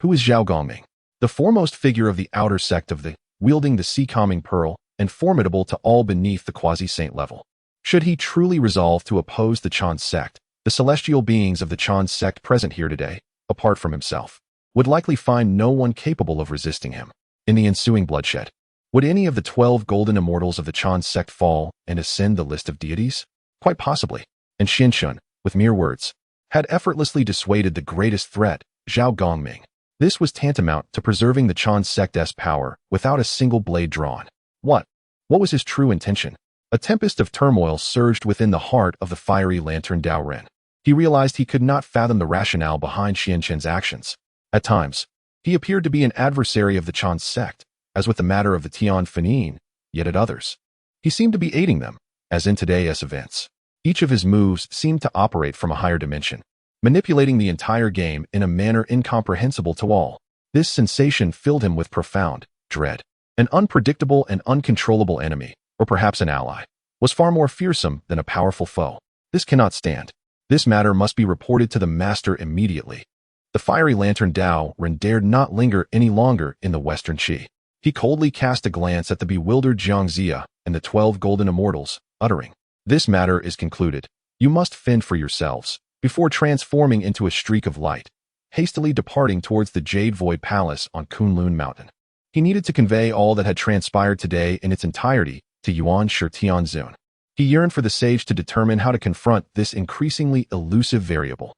Who is Zhao Gongming? The foremost figure of the outer sect of the, wielding the sea-calming pearl, and formidable to all beneath the quasi-saint level. Should he truly resolve to oppose the Chan sect, the celestial beings of the Chan sect present here today, apart from himself, would likely find no one capable of resisting him. In the ensuing bloodshed, Would any of the 12 golden immortals of the Chan sect fall and ascend the list of deities? Quite possibly. And Chen, with mere words, had effortlessly dissuaded the greatest threat, Zhao Gongming. This was tantamount to preserving the Chan sect's power without a single blade drawn. What was his true intention? A tempest of turmoil surged within the heart of the fiery lantern Dao Ren. He realized he could not fathom the rationale behind Chen's actions. At times, he appeared to be an adversary of the Chan sect, as with the matter of the Tian Fenin, yet at others, he seemed to be aiding them, as in today's events. Each of his moves seemed to operate from a higher dimension, manipulating the entire game in a manner incomprehensible to all. This sensation filled him with profound dread. An unpredictable and uncontrollable enemy, or perhaps an ally, was far more fearsome than a powerful foe. This cannot stand. This matter must be reported to the master immediately. The fiery lantern Dao Ren dared not linger any longer in the Western Qi. He coldly cast a glance at the bewildered Jiang Zia and the 12 golden immortals, uttering, "This matter is concluded. You must fend for yourselves," before transforming into a streak of light, hastily departing towards the Jade Void Palace on Kunlun Mountain. He needed to convey all that had transpired today in its entirety to Yuan Shi Tianzun. He yearned for the sage to determine how to confront this increasingly elusive variable.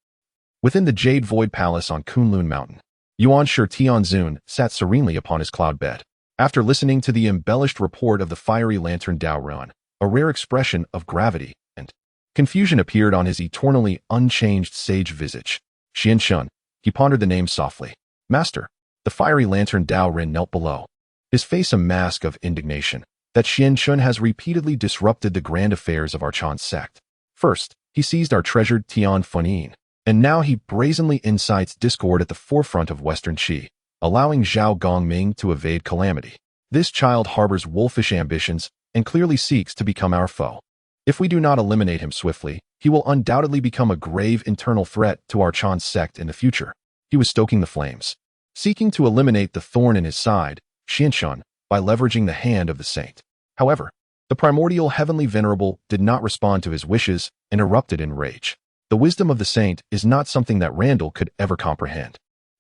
Within the Jade Void Palace on Kunlun Mountain, Yuan Shi Tianzun sat serenely upon his cloud bed. After listening to the embellished report of the fiery lantern Dao Ren, a rare expression of gravity and confusion appeared on his eternally unchanged sage visage. Chen, he pondered the name softly. Master, the fiery lantern Dao Ren knelt below, his face a mask of indignation that Chen has repeatedly disrupted the grand affairs of our Chan sect. First, he seized our treasured Tian Fenin, and now he brazenly incites discord at the forefront of Western Qi, allowing Zhao Gongming to evade calamity. This child harbors wolfish ambitions and clearly seeks to become our foe. If we do not eliminate him swiftly, he will undoubtedly become a grave internal threat to our Chan sect in the future. He was stoking the flames, seeking to eliminate the thorn in his side, Chen, by leveraging the hand of the saint. However, the primordial Heavenly Venerable did not respond to his wishes and erupted in rage. The wisdom of the saint is not something that Randall could ever comprehend.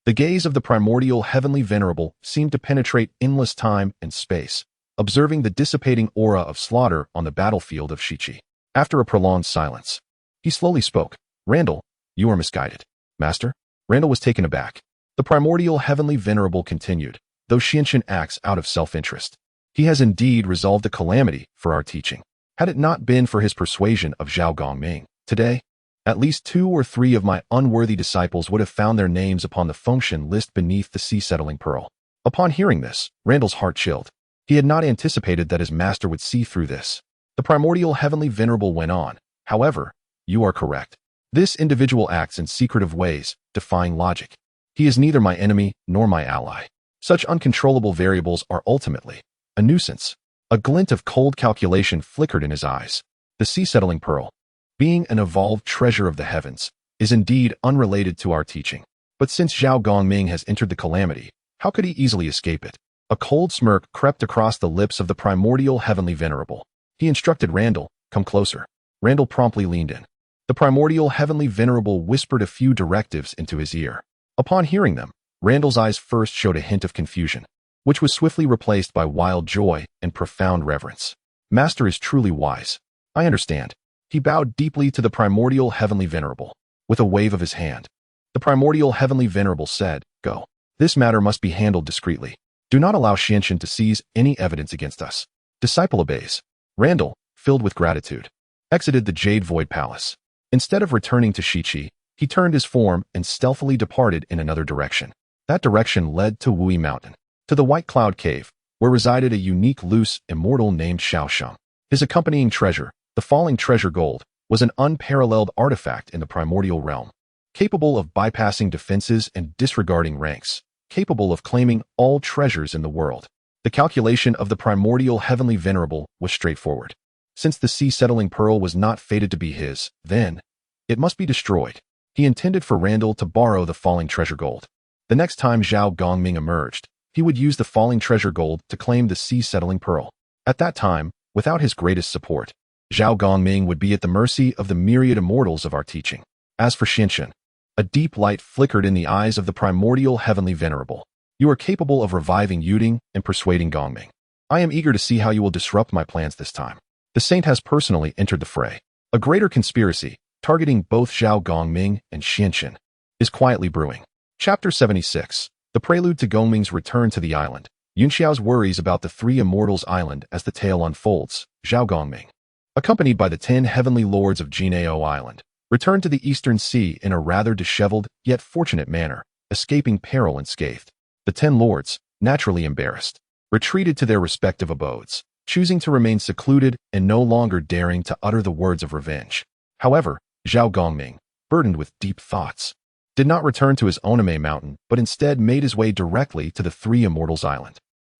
The gaze of the primordial Heavenly Venerable seemed to penetrate endless time and space, observing the dissipating aura of slaughter on the battlefield of Shichi. After a prolonged silence, he slowly spoke. Randall, you are misguided. Master? Randall was taken aback. The primordial Heavenly Venerable continued, though Chen acts out of self-interest. He has indeed resolved a calamity for our teaching. Had it not been for his persuasion of Zhao Gongming, today, at least 2 or 3 of my unworthy disciples would have found their names upon the function list beneath the sea-settling pearl. Upon hearing this, Randall's heart chilled. He had not anticipated that his master would see through this. The primordial Heavenly Venerable went on. However, you are correct. This individual acts in secretive ways, defying logic. He is neither my enemy nor my ally. Such uncontrollable variables are ultimately a nuisance. A glint of cold calculation flickered in his eyes. The sea-settling pearl, being an evolved treasure of the heavens, is indeed unrelated to our teaching. But since Zhao Gongming has entered the calamity, how could he easily escape it? A cold smirk crept across the lips of the primordial Heavenly Venerable. He instructed Randall, come closer. Randall promptly leaned in. The primordial Heavenly Venerable whispered a few directives into his ear. Upon hearing them, Randall's eyes first showed a hint of confusion, which was swiftly replaced by wild joy and profound reverence. Master is truly wise. I understand. He bowed deeply to the primordial Heavenly Venerable. With a wave of his hand, the primordial Heavenly Venerable said, go. This matter must be handled discreetly. Do not allow Chen to seize any evidence against us. Disciple obeys. Randall, filled with gratitude, exited the Jade Void Palace. Instead of returning to Shichi, he turned his form and stealthily departed in another direction. That direction led to Wui Mountain, to the White Cloud Cave, where resided a unique loose immortal named Xiaosheng. His accompanying treasure, the falling treasure gold, was an unparalleled artifact in the primordial realm, capable of bypassing defenses and disregarding ranks, capable of claiming all treasures in the world. The calculation of the primordial Heavenly Venerable was straightforward. Since the sea-settling pearl was not fated to be his, then it must be destroyed. He intended for Randall to borrow the falling treasure gold. The next time Zhao Gongming emerged, he would use the falling treasure gold to claim the sea-settling pearl. At that time, without his greatest support, Zhao Gongming would be at the mercy of the myriad immortals of our teaching. As for Chen, a deep light flickered in the eyes of the primordial Heavenly Venerable. You are capable of reviving Yuding and persuading Gongming. I am eager to see how you will disrupt my plans this time. The saint has personally entered the fray. A greater conspiracy, targeting both Zhao Gongming and Lin Chen, is quietly brewing. Chapter 76. The prelude to Gongming's return to the island. Yunxiao's worries about the Three Immortals Island as the tale unfolds. Zhao Gongming, accompanied by the 10 heavenly lords of Jinao Island, returned to the Eastern Sea in a rather disheveled yet fortunate manner, escaping peril unscathed. The 10 lords, naturally embarrassed, retreated to their respective abodes, choosing to remain secluded and no longer daring to utter the words of revenge. However, Zhao Gongming, burdened with deep thoughts, did not return to his Oname mountain, but instead made his way directly to the Three Immortals Island.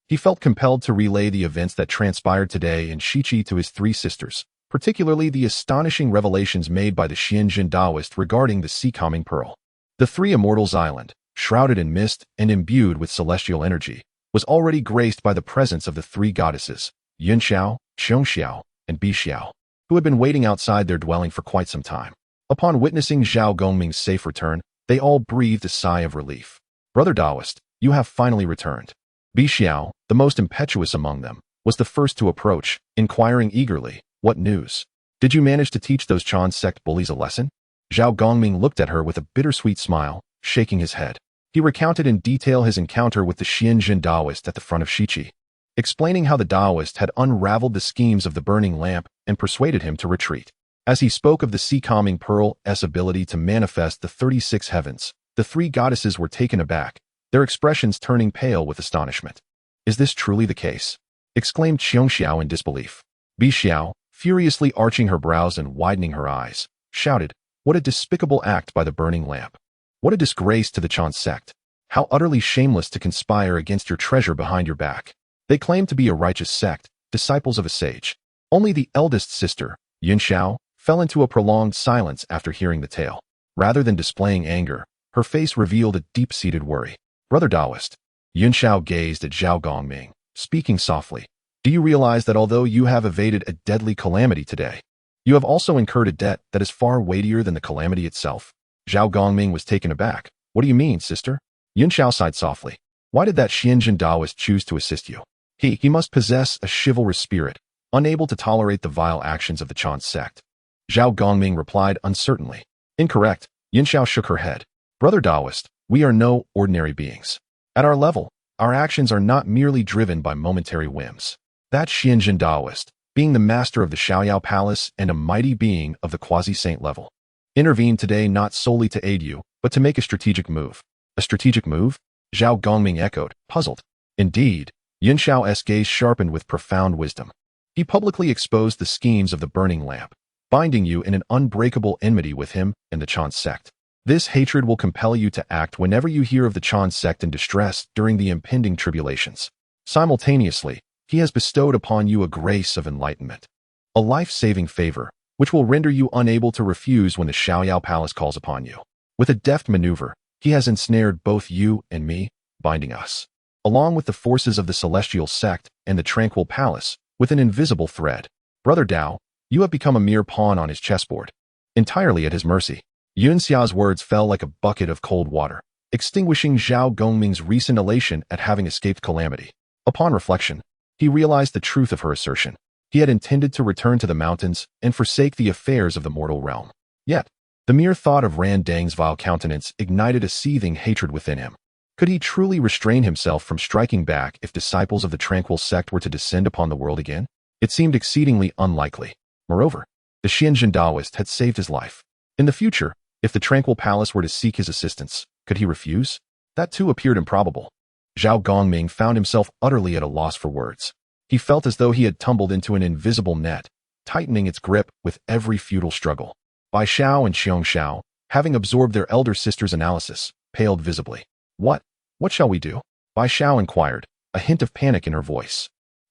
He felt compelled to relay the events that transpired today in Shichi to his three sisters, particularly the astonishing revelations made by the Xianjin Daoist regarding the sea-calming pearl. The Three Immortals Island, shrouded in mist and imbued with celestial energy, was already graced by the presence of the three goddesses, Yunxiao, Xiongxiao, and Bixiao, who had been waiting outside their dwelling for quite some time. Upon witnessing Zhao Gongming's safe return, they all breathed a sigh of relief. Brother Daoist, you have finally returned. Bixiao, the most impetuous among them, was the first to approach, inquiring eagerly, what news? Did you manage to teach those Chan sect bullies a lesson? Zhao Gongming looked at her with a bittersweet smile, shaking his head. He recounted in detail his encounter with the Xianjin Daoist at the front of Shichi, explaining how the Daoist had unraveled the schemes of the burning lamp and persuaded him to retreat. As he spoke of the sea-calming pearl's ability to manifest the 36 heavens, the three goddesses were taken aback, their expressions turning pale with astonishment. Is this truly the case? Exclaimed Xiongxiao in disbelief. Bixiao, furiously arching her brows and widening her eyes, shouted, what a despicable act by the burning lamp. What a disgrace to the Chan sect. How utterly shameless to conspire against your treasure behind your back. They claim to be a righteous sect, disciples of a sage. Only the eldest sister, Yunxiao, fell into a prolonged silence after hearing the tale. Rather than displaying anger, her face revealed a deep-seated worry. Brother Daoist. Yunxiao gazed at Zhao Gongming, speaking softly. Do you realize that although you have evaded a deadly calamity today, you have also incurred a debt that is far weightier than the calamity itself? Zhao Gongming was taken aback. What do you mean, sister? Yunxiao sighed softly. Why did that Xianjin Daoist choose to assist you? He must possess a chivalrous spirit, unable to tolerate the vile actions of the Chan sect. Zhao Gongming replied uncertainly. Incorrect. Yunxiao shook her head. Brother Daoist, we are no ordinary beings. At our level, our actions are not merely driven by momentary whims. That Xianjin Daoist, being the master of the Zixiao Palace and a mighty being of the quasi-saint level, intervened today not solely to aid you, but to make a strategic move. A strategic move? Zhao Gongming echoed, puzzled. Indeed, Yunxiao's gaze sharpened with profound wisdom. He publicly exposed the schemes of the burning lamp, binding you in an unbreakable enmity with him and the Chan sect. This hatred will compel you to act whenever you hear of the Chan sect in distress during the impending tribulations. Simultaneously, he has bestowed upon you a grace of enlightenment, a life-saving favor, which will render you unable to refuse when the Zixiao Palace calls upon you. With a deft maneuver, he has ensnared both you and me, binding us, along with the forces of the celestial sect and the tranquil palace, with an invisible thread. Brother Dao, you have become a mere pawn on his chessboard, entirely at his mercy. Yunxiao's words fell like a bucket of cold water, extinguishing Zhao Gongming's recent elation at having escaped calamity. Upon reflection, he realized the truth of her assertion. He had intended to return to the mountains and forsake the affairs of the mortal realm. Yet, the mere thought of Ran Dang's vile countenance ignited a seething hatred within him. Could he truly restrain himself from striking back if disciples of the tranquil sect were to descend upon the world again? It seemed exceedingly unlikely. Moreover, the Xianjin Daoist had saved his life. In the future, if the tranquil palace were to seek his assistance, could he refuse? That too appeared improbable. Zhao Gongming found himself utterly at a loss for words. He felt as though he had tumbled into an invisible net, tightening its grip with every futile struggle. Bai Xiao and Xiongxiao, having absorbed their elder sister's analysis, paled visibly. What shall we do? Bai Xiao inquired, a hint of panic in her voice.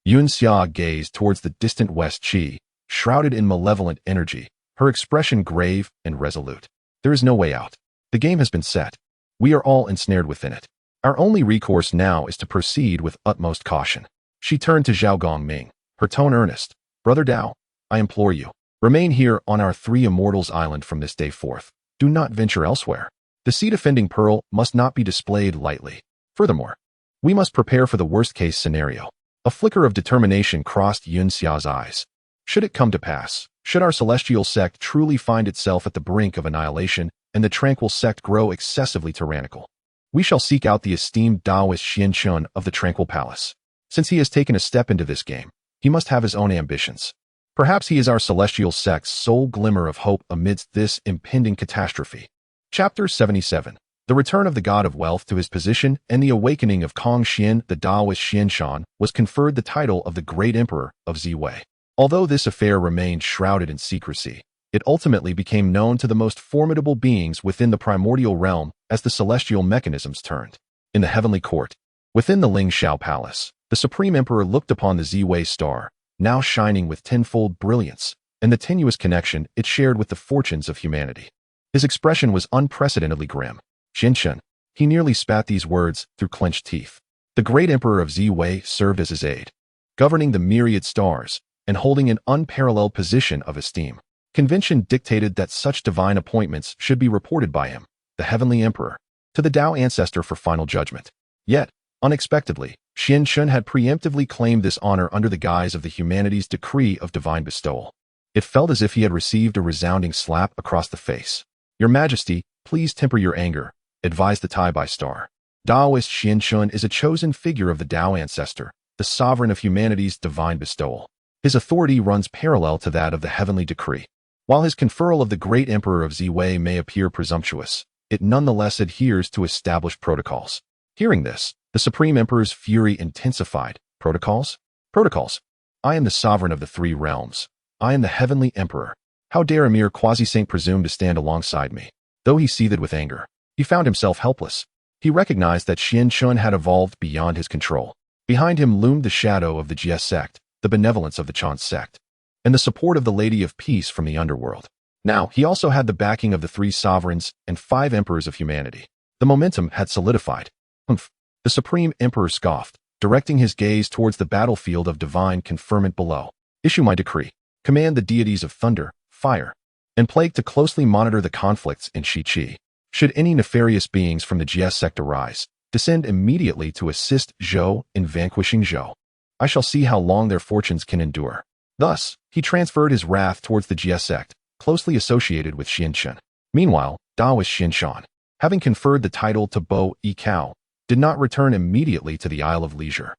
Yunxia gazed towards the distant West Qi, shrouded in malevolent energy, her expression grave and resolute. There is no way out. The game has been set. We are all ensnared within it. Our only recourse now is to proceed with utmost caution. She turned to Zhao Gongming, her tone earnest. Brother Dao, I implore you, remain here on our Three Immortals Island from this day forth. Do not venture elsewhere. The sea-defending pearl must not be displayed lightly. Furthermore, we must prepare for the worst-case scenario. A flicker of determination crossed Yun Xiao's eyes. Should it come to pass, should our celestial sect truly find itself at the brink of annihilation, and the tranquil sect grow excessively tyrannical, we shall seek out the esteemed Daoist Lin Chen of the Tranquil Palace. Since he has taken a step into this game, he must have his own ambitions. Perhaps he is our celestial sect's sole glimmer of hope amidst this impending catastrophe. Chapter 77. The return of the god of wealth to his position and the awakening of Kong Xian, the Daoist Xianshan, was conferred the title of the Great Emperor of Ziwei. Although this affair remained shrouded in secrecy, it ultimately became known to the most formidable beings within the primordial realm as the celestial mechanisms turned. In the heavenly court, within the Zixiao Palace, the Supreme Emperor looked upon the Ziwei star, now shining with tenfold brilliance, and the tenuous connection it shared with the fortunes of humanity. His expression was unprecedentedly grim. Chen, he nearly spat these words through clenched teeth. The great Emperor of Ziwei served as his aide, governing the myriad stars, and holding an unparalleled position of esteem. Convention dictated that such divine appointments should be reported by him, the Heavenly Emperor, to the Dao ancestor for final judgment. Yet, unexpectedly, Chen had preemptively claimed this honor under the guise of the humanity's decree of divine bestowal. It felt as if he had received a resounding slap across the face. Your Majesty, please temper your anger, advised the Tai-Bai star. Daoist Chen is a chosen figure of the Dao ancestor, the sovereign of humanity's divine bestowal. His authority runs parallel to that of the heavenly decree. While his conferral of the great Emperor of Ziwei may appear presumptuous, it nonetheless adheres to established protocols. Hearing this, the Supreme Emperor's fury intensified. Protocols? Protocols. I am the sovereign of the three realms. I am the Heavenly Emperor. How dare a mere quasi-saint presume to stand alongside me? Though he seethed with anger, he found himself helpless. He recognized that Chen had evolved beyond his control. Behind him loomed the shadow of the Jie sect, the benevolence of the Chan sect, and the support of the Lady of Peace from the underworld. Now, he also had the backing of the three sovereigns and 5 emperors of humanity. The momentum had solidified. Humph. The Supreme Emperor scoffed, directing his gaze towards the battlefield of divine conferment below. Issue my decree. Command the deities of thunder, fire, and plague to closely monitor the conflicts in Shiqi. Should any nefarious beings from the Jie sect arise, descend immediately to assist Zhou in vanquishing Zhou. I shall see how long their fortunes can endure. Thus, he transferred his wrath towards the Jie sect, closely associated with Chen. Meanwhile, Daoist Xianshan, having conferred the title to Bo Yikao, did not return immediately to the Isle of Leisure.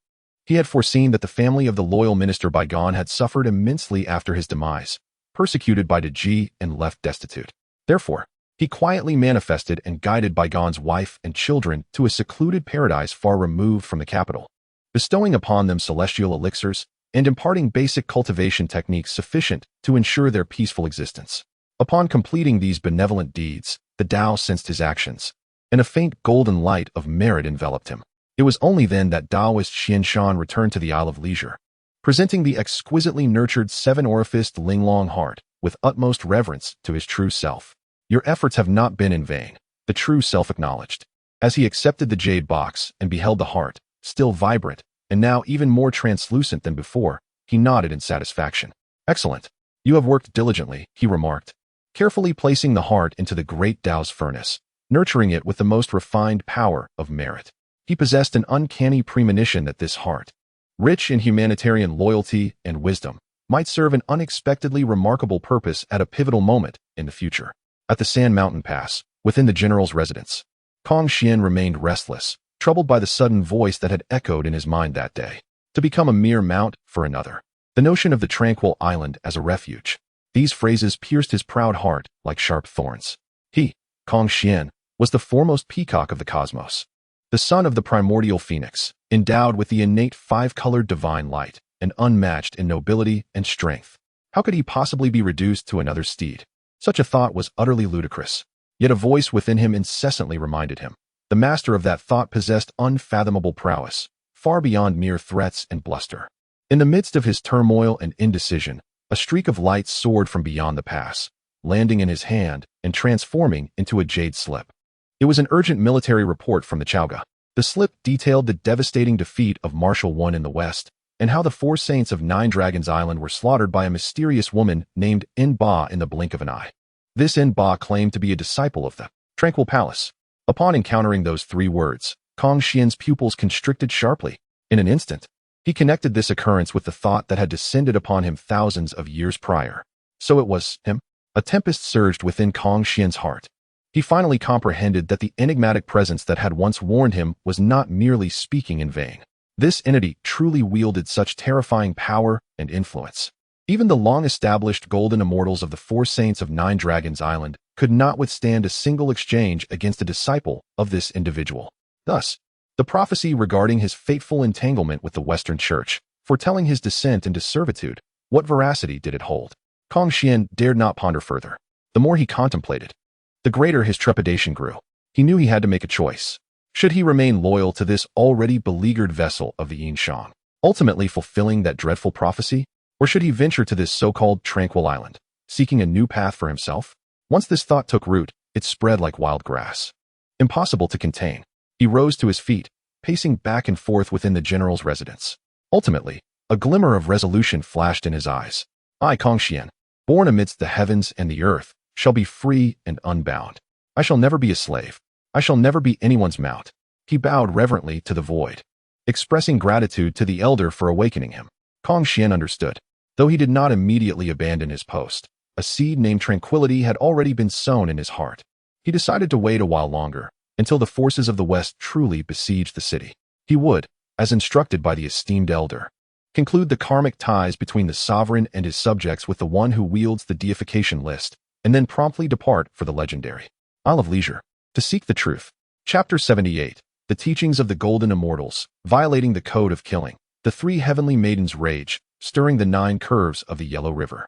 He had foreseen that the family of the loyal minister Baigon had suffered immensely after his demise, persecuted by Deji and left destitute. Therefore, he quietly manifested and guided Baigon's wife and children to a secluded paradise far removed from the capital, bestowing upon them celestial elixirs and imparting basic cultivation techniques sufficient to ensure their peaceful existence. Upon completing these benevolent deeds, the Dao sensed his actions, and a faint golden light of merit enveloped him. It was only then that Daoist Xianshan returned to the Isle of Leisure, presenting the exquisitely nurtured 7-orifaced Linglong heart with utmost reverence to his true self. Your efforts have not been in vain, the true self acknowledged. As he accepted the jade box and beheld the heart, still vibrant, and now even more translucent than before, he nodded in satisfaction. Excellent. You have worked diligently, he remarked, carefully placing the heart into the great Dao's furnace, nurturing it with the most refined power of merit. He possessed an uncanny premonition that this heart, rich in humanitarian loyalty and wisdom, might serve an unexpectedly remarkable purpose at a pivotal moment in the future. At the Sand Mountain Pass, within the general's residence, Kong Xian remained restless, troubled by the sudden voice that had echoed in his mind that day. To become a mere mount for another. The notion of the tranquil island as a refuge. These phrases pierced his proud heart like sharp thorns. He, Kong Xian, was the foremost peacock of the cosmos, the son of the primordial phoenix, endowed with the innate 5-colored divine light, and unmatched in nobility and strength. How could he possibly be reduced to another steed? Such a thought was utterly ludicrous. Yet a voice within him incessantly reminded him. The master of that thought possessed unfathomable prowess, far beyond mere threats and bluster. In the midst of his turmoil and indecision, a streak of light soared from beyond the pass, landing in his hand and transforming into a jade slip. It was an urgent military report from the Chaoga. The slip detailed the devastating defeat of Marshal I in the west, and how the 4 saints of 9 Dragons Island were slaughtered by a mysterious woman named En Ba in the blink of an eye. This En Ba claimed to be a disciple of the Tranquil Palace. Upon encountering those 3 words, Kong Xian's pupils constricted sharply. In an instant, He connected this occurrence with the thought that had descended upon him thousands of years prior. So it was him? A tempest surged within Kong Xian's heart. He finally comprehended that the enigmatic presence that had once warned him was not merely speaking in vain. This entity truly wielded such terrifying power and influence. Even the long-established golden immortals of the four saints of Nine Dragons Island could not withstand a single exchange against a disciple of this individual. Thus, the prophecy regarding his fateful entanglement with the Western Church, foretelling his descent into servitude, what veracity did it hold? Kong Xian dared not ponder further. The more he contemplated, the greater his trepidation grew. He knew he had to make a choice. Should he remain loyal to this already beleaguered vessel of the Yin Shang, ultimately fulfilling that dreadful prophecy? Or should he venture to this so-called tranquil island, seeking a new path for himself? Once this thought took root, it spread like wild grass. Impossible to contain. He rose to his feet, pacing back and forth within the general's residence. Ultimately, a glimmer of resolution flashed in his eyes. I, Kong Xian, born amidst the heavens and the earth, shall be free and unbound. I shall never be a slave. I shall never be anyone's mount. He bowed reverently to the void, expressing gratitude to the elder for awakening him. Kong Xian understood. Though he did not immediately abandon his post, a seed named tranquility had already been sown in his heart. He decided to wait a while longer, until the forces of the West truly besieged the city. He would, as instructed by the esteemed elder, conclude the karmic ties between the sovereign and his subjects with the one who wields the deification list, and then promptly depart for the legendary Isle of Leisure, to seek the truth. Chapter 78. The Teachings of the Golden Immortals, Violating the Code of Killing. The three heavenly maidens rage, stirring the 9 curves of the Yellow River.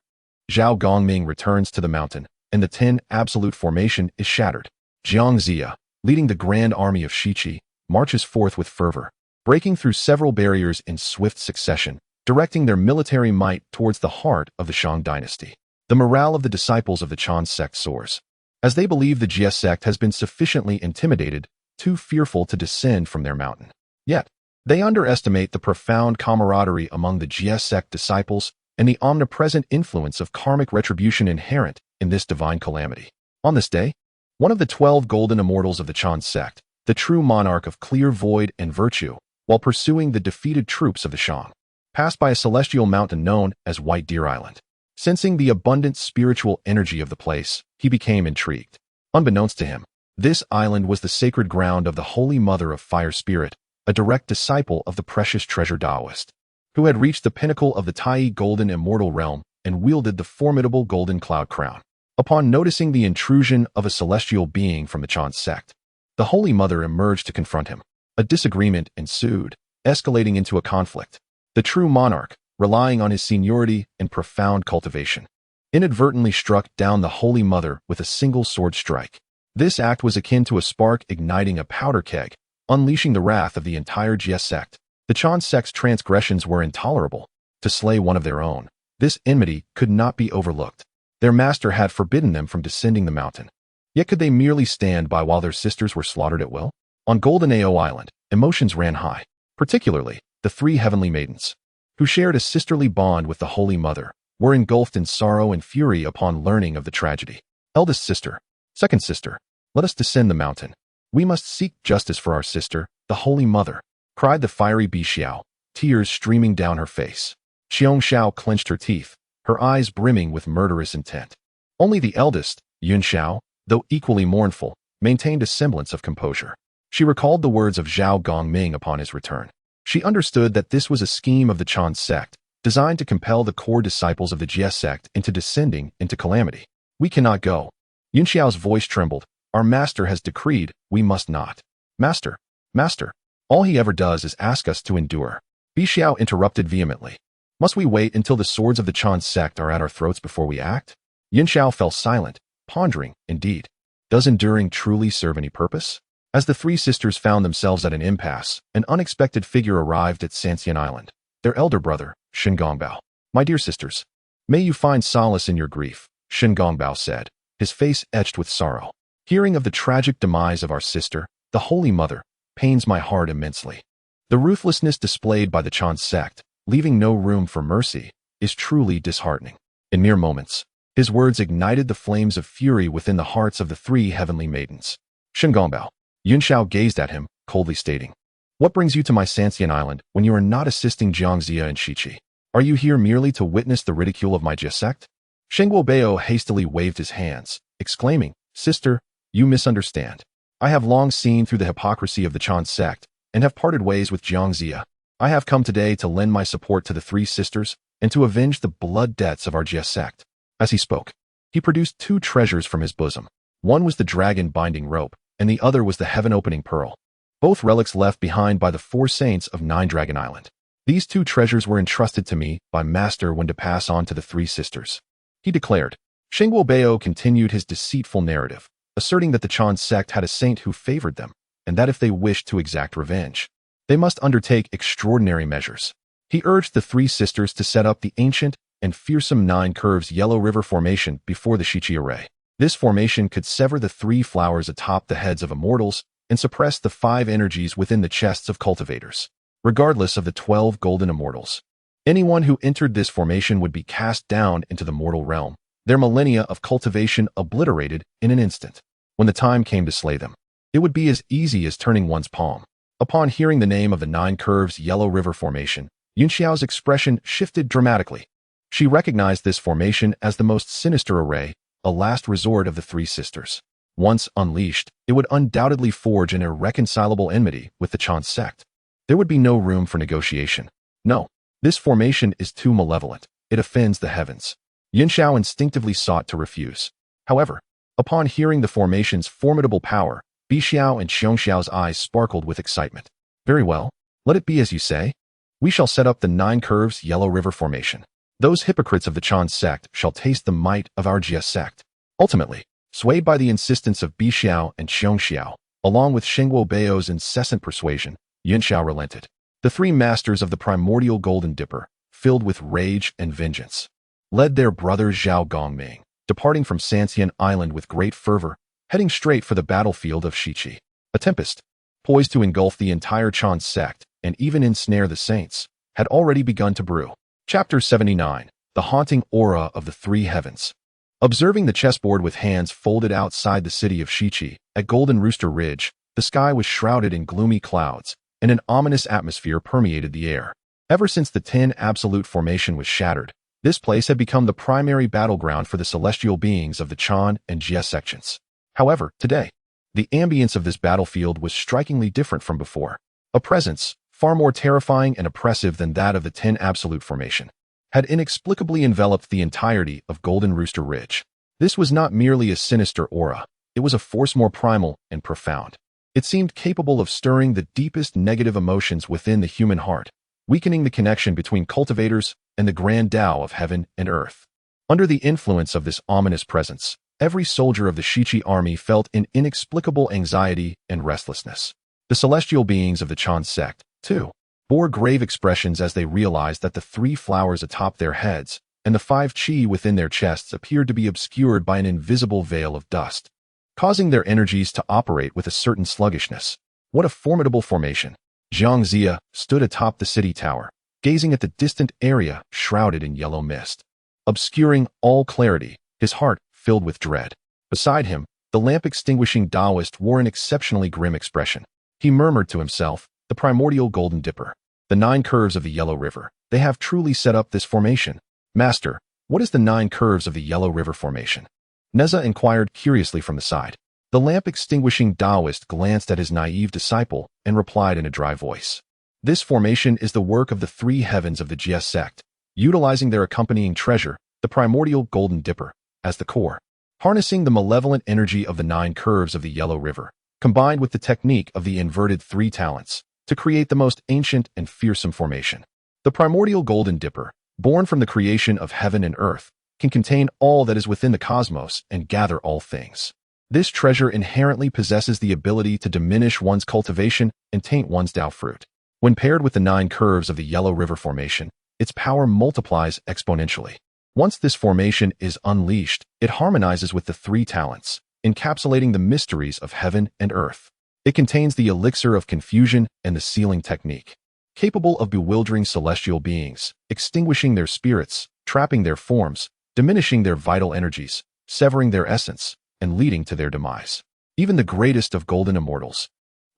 Zhao Gongming returns to the mountain, and the 10 absolute formation is shattered. Jiang Zia, leading the grand army of Shiqi, marches forth with fervor, breaking through several barriers in swift succession, directing their military might towards the heart of the Shang dynasty. The morale of the disciples of the Chan sect soars, as they believe the Jie sect has been sufficiently intimidated, too fearful to descend from their mountain. Yet, they underestimate the profound camaraderie among the Jie sect disciples and the omnipresent influence of karmic retribution inherent in this divine calamity. On this day, one of the 12 golden immortals of the Chan sect, the true monarch of clear void and virtue, while pursuing the defeated troops of the Shang, passed by a celestial mountain known as White Deer Island. Sensing the abundant spiritual energy of the place, he became intrigued. Unbeknownst to him, this island was the sacred ground of the Holy Mother of Fire Spirit, a direct disciple of the precious treasure Daoist, who had reached the pinnacle of the Tai golden immortal realm and wielded the formidable golden cloud crown. Upon noticing the intrusion of a celestial being from the Chan sect, the Holy Mother emerged to confront him. A disagreement ensued, escalating into a conflict. The true monarch, relying on his seniority and profound cultivation, inadvertently struck down the Holy Mother with a single sword strike. This act was akin to a spark igniting a powder keg, unleashing the wrath of the entire Jie sect. The Chan sect's transgressions were intolerable. To slay one of their own, this enmity could not be overlooked. Their master had forbidden them from descending the mountain. Yet could they merely stand by while their sisters were slaughtered at will? On Golden Ao Island, emotions ran high, particularly the 3 heavenly maidens, who shared a sisterly bond with the Holy Mother, were engulfed in sorrow and fury upon learning of the tragedy. Eldest sister, second sister, let us descend the mountain. We must seek justice for our sister, the Holy Mother, cried the fiery Bixiao, tears streaming down her face. Xiong Xiao clenched her teeth, her eyes brimming with murderous intent. Only the eldest, Yun Xiao, though equally mournful, maintained a semblance of composure. She recalled the words of Zhao Gongming upon his return. She understood that this was a scheme of the Chan sect, designed to compel the core disciples of the Jie sect into descending into calamity. We cannot go. Yun Xiao's voice trembled. Our master has decreed, we must not. Master, master, all he ever does is ask us to endure. Bixiao interrupted vehemently. Must we wait until the swords of the Chan sect are at our throats before we act? Yun Xiao fell silent, pondering, indeed. Does enduring truly serve any purpose? As the 3 sisters found themselves at an impasse, an unexpected figure arrived at Sanxian Island, their elder brother, Shen Gongbao. My dear sisters, may you find solace in your grief, Shen Gongbao said, his face etched with sorrow. Hearing of the tragic demise of our sister, the Holy Mother, pains my heart immensely. The ruthlessness displayed by the Chan sect, leaving no room for mercy, is truly disheartening. In mere moments, his words ignited the flames of fury within the hearts of the 3 heavenly maidens. Shen Gongbao. Yun Xiao gazed at him, coldly stating, What brings you to my Sanxian island when you are not assisting Jiangxia and Shiqi? Are you here merely to witness the ridicule of my Jia sect? Shengguo Bao hastily waved his hands, exclaiming, Sister, you misunderstand. I have long seen through the hypocrisy of the Chan sect and have parted ways with Jiangxia. I have come today to lend my support to the three sisters and to avenge the blood debts of our Jia sect. As he spoke, he produced two treasures from his bosom. One was the dragon binding rope, and the other was the heaven-opening pearl. Both relics left behind by the four saints of Nine Dragon Island. These two treasures were entrusted to me by Master when to pass on to the three sisters. He declared. Shengguo Bao continued his deceitful narrative, asserting that the Chan sect had a saint who favored them, and that if they wished to exact revenge, they must undertake extraordinary measures. He urged the three sisters to set up the ancient and fearsome Nine Curves Yellow River Formation before the Shiqi array. This formation could sever the three flowers atop the heads of immortals and suppress the 5 energies within the chests of cultivators, regardless of the 12 golden immortals. Anyone who entered this formation would be cast down into the mortal realm, their millennia of cultivation obliterated in an instant. When the time came to slay them, it would be as easy as turning one's palm. Upon hearing the name of the Nine Curves Yellow River Formation, Yunxiao's expression shifted dramatically. She recognized this formation as the most sinister array, a last resort of the three sisters. Once unleashed, it would undoubtedly forge an irreconcilable enmity with the Chan sect. There would be no room for negotiation. No, this formation is too malevolent. It offends the heavens. Yunxiao instinctively sought to refuse. However, upon hearing the formation's formidable power, Bixiao and Xiongxiao's eyes sparkled with excitement. Very well, let it be as you say. We shall set up the Nine Curves Yellow River Formation. Those hypocrites of the Chan sect shall taste the might of our Jia sect. Ultimately, swayed by the insistence of Bixiao and Xiongxiao, along with Shengguo Bao's incessant persuasion, Yunxiao relented. The three masters of the primordial golden dipper, filled with rage and vengeance, led their brother Zhao Gongming, departing from Sanxian Island with great fervor, heading straight for the battlefield of Shiqi. A tempest, poised to engulf the entire Chan sect and even ensnare the saints, had already begun to brew. Chapter 79. The Haunting Aura of the Three Heavens. Observing the chessboard with hands folded outside the city of Shiqi, at Golden Rooster Ridge, the sky was shrouded in gloomy clouds, and an ominous atmosphere permeated the air. Ever since the 10 Absolute Formation was shattered, this place had become the primary battleground for the celestial beings of the Chan and Jia sections. However, today, the ambience of this battlefield was strikingly different from before. A presence, far more terrifying and oppressive than that of the 10 Absolute Formation, had inexplicably enveloped the entirety of Golden Rooster Ridge. This was not merely a sinister aura, it was a force more primal and profound. It seemed capable of stirring the deepest negative emotions within the human heart, weakening the connection between cultivators and the grand Dao of heaven and earth. Under the influence of this ominous presence, every soldier of the Shiqi army felt an inexplicable anxiety and restlessness. The celestial beings of the Chan sect, too, bore grave expressions as they realized that the 3 flowers atop their heads and the 5 qi within their chests appeared to be obscured by an invisible veil of dust, causing their energies to operate with a certain sluggishness. What a formidable formation! Jiangxia stood atop the city tower, gazing at the distant area shrouded in yellow mist. Obscuring all clarity, his heart filled with dread. Beside him, the lamp-extinguishing Daoist wore an exceptionally grim expression. He murmured to himself, the primordial golden dipper, the 9 curves of the Yellow River, they have truly set up this formation. Master, what is the 9 curves of the Yellow River Formation? Neza inquired curiously from the side. The lamp-extinguishing Daoist glanced at his naive disciple and replied in a dry voice. This formation is the work of the 3 heavens of the Jia sect, utilizing their accompanying treasure, the primordial golden dipper, as the core. Harnessing the malevolent energy of the 9 curves of the Yellow River, combined with the technique of the inverted 3 talents, to create the most ancient and fearsome formation. The primordial golden dipper, born from the creation of heaven and earth, can contain all that is within the cosmos and gather all things. This treasure inherently possesses the ability to diminish one's cultivation and taint one's Dao fruit. When paired with the 9 curves of the Yellow River Formation, its power multiplies exponentially. Once this formation is unleashed, it harmonizes with the 3 talents, encapsulating the mysteries of heaven and earth. It contains the elixir of confusion and the sealing technique, capable of bewildering celestial beings, extinguishing their spirits, trapping their forms, diminishing their vital energies, severing their essence, and leading to their demise. Even the greatest of golden immortals,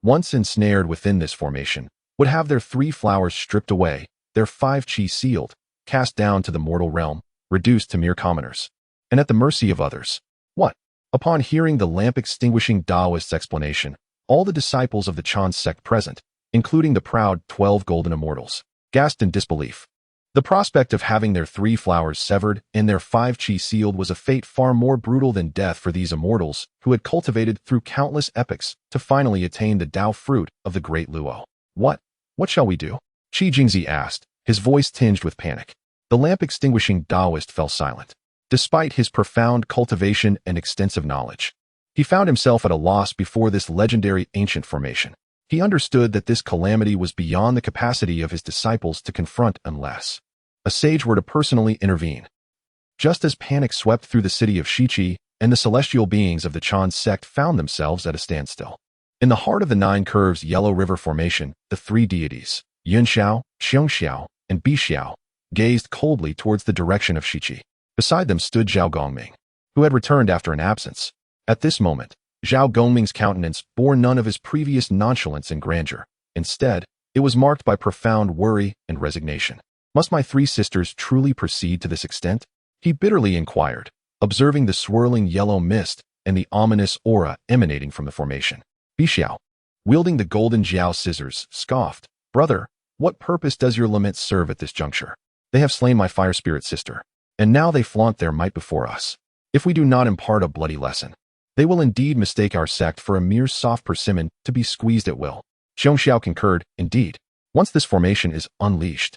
once ensnared within this formation, would have their 3 flowers stripped away, their 5 chi sealed, cast down to the mortal realm, reduced to mere commoners, and at the mercy of others. What? Upon hearing the lamp-extinguishing Daoist's explanation, all the disciples of the Chan sect present, including the proud 12 golden immortals, gasped in disbelief. The prospect of having their 3 flowers severed and their 5 chi sealed was a fate far more brutal than death for these immortals who had cultivated through countless epochs to finally attain the Dao fruit of the great Luo. What shall we do? Qi Jingzi asked, his voice tinged with panic. The lamp-extinguishing Daoist fell silent. Despite his profound cultivation and extensive knowledge, he found himself at a loss before this legendary ancient formation. He understood that this calamity was beyond the capacity of his disciples to confront unless a sage were to personally intervene. Just as panic swept through the city of Shiqi and the celestial beings of the Chan sect found themselves at a standstill. In the heart of the 9 Curves Yellow River Formation, the 3 deities, Yunxiao, Xiongxiao, and Bixiao, gazed coldly towards the direction of Shiqi. Beside them stood Zhao Gongming, who had returned after an absence. At this moment, Zhao Gongming's countenance bore none of his previous nonchalance and grandeur. Instead, it was marked by profound worry and resignation. Must my 3 sisters truly proceed to this extent? He bitterly inquired, observing the swirling yellow mist and the ominous aura emanating from the formation. Bixiao, wielding the golden jiao scissors, scoffed, "Brother, what purpose does your lament serve at this juncture? They have slain my fire spirit sister, and now they flaunt their might before us. If we do not impart a bloody lesson, they will indeed mistake our sect for a mere soft persimmon to be squeezed at will." Xiongxiao concurred, "Indeed, once this formation is unleashed,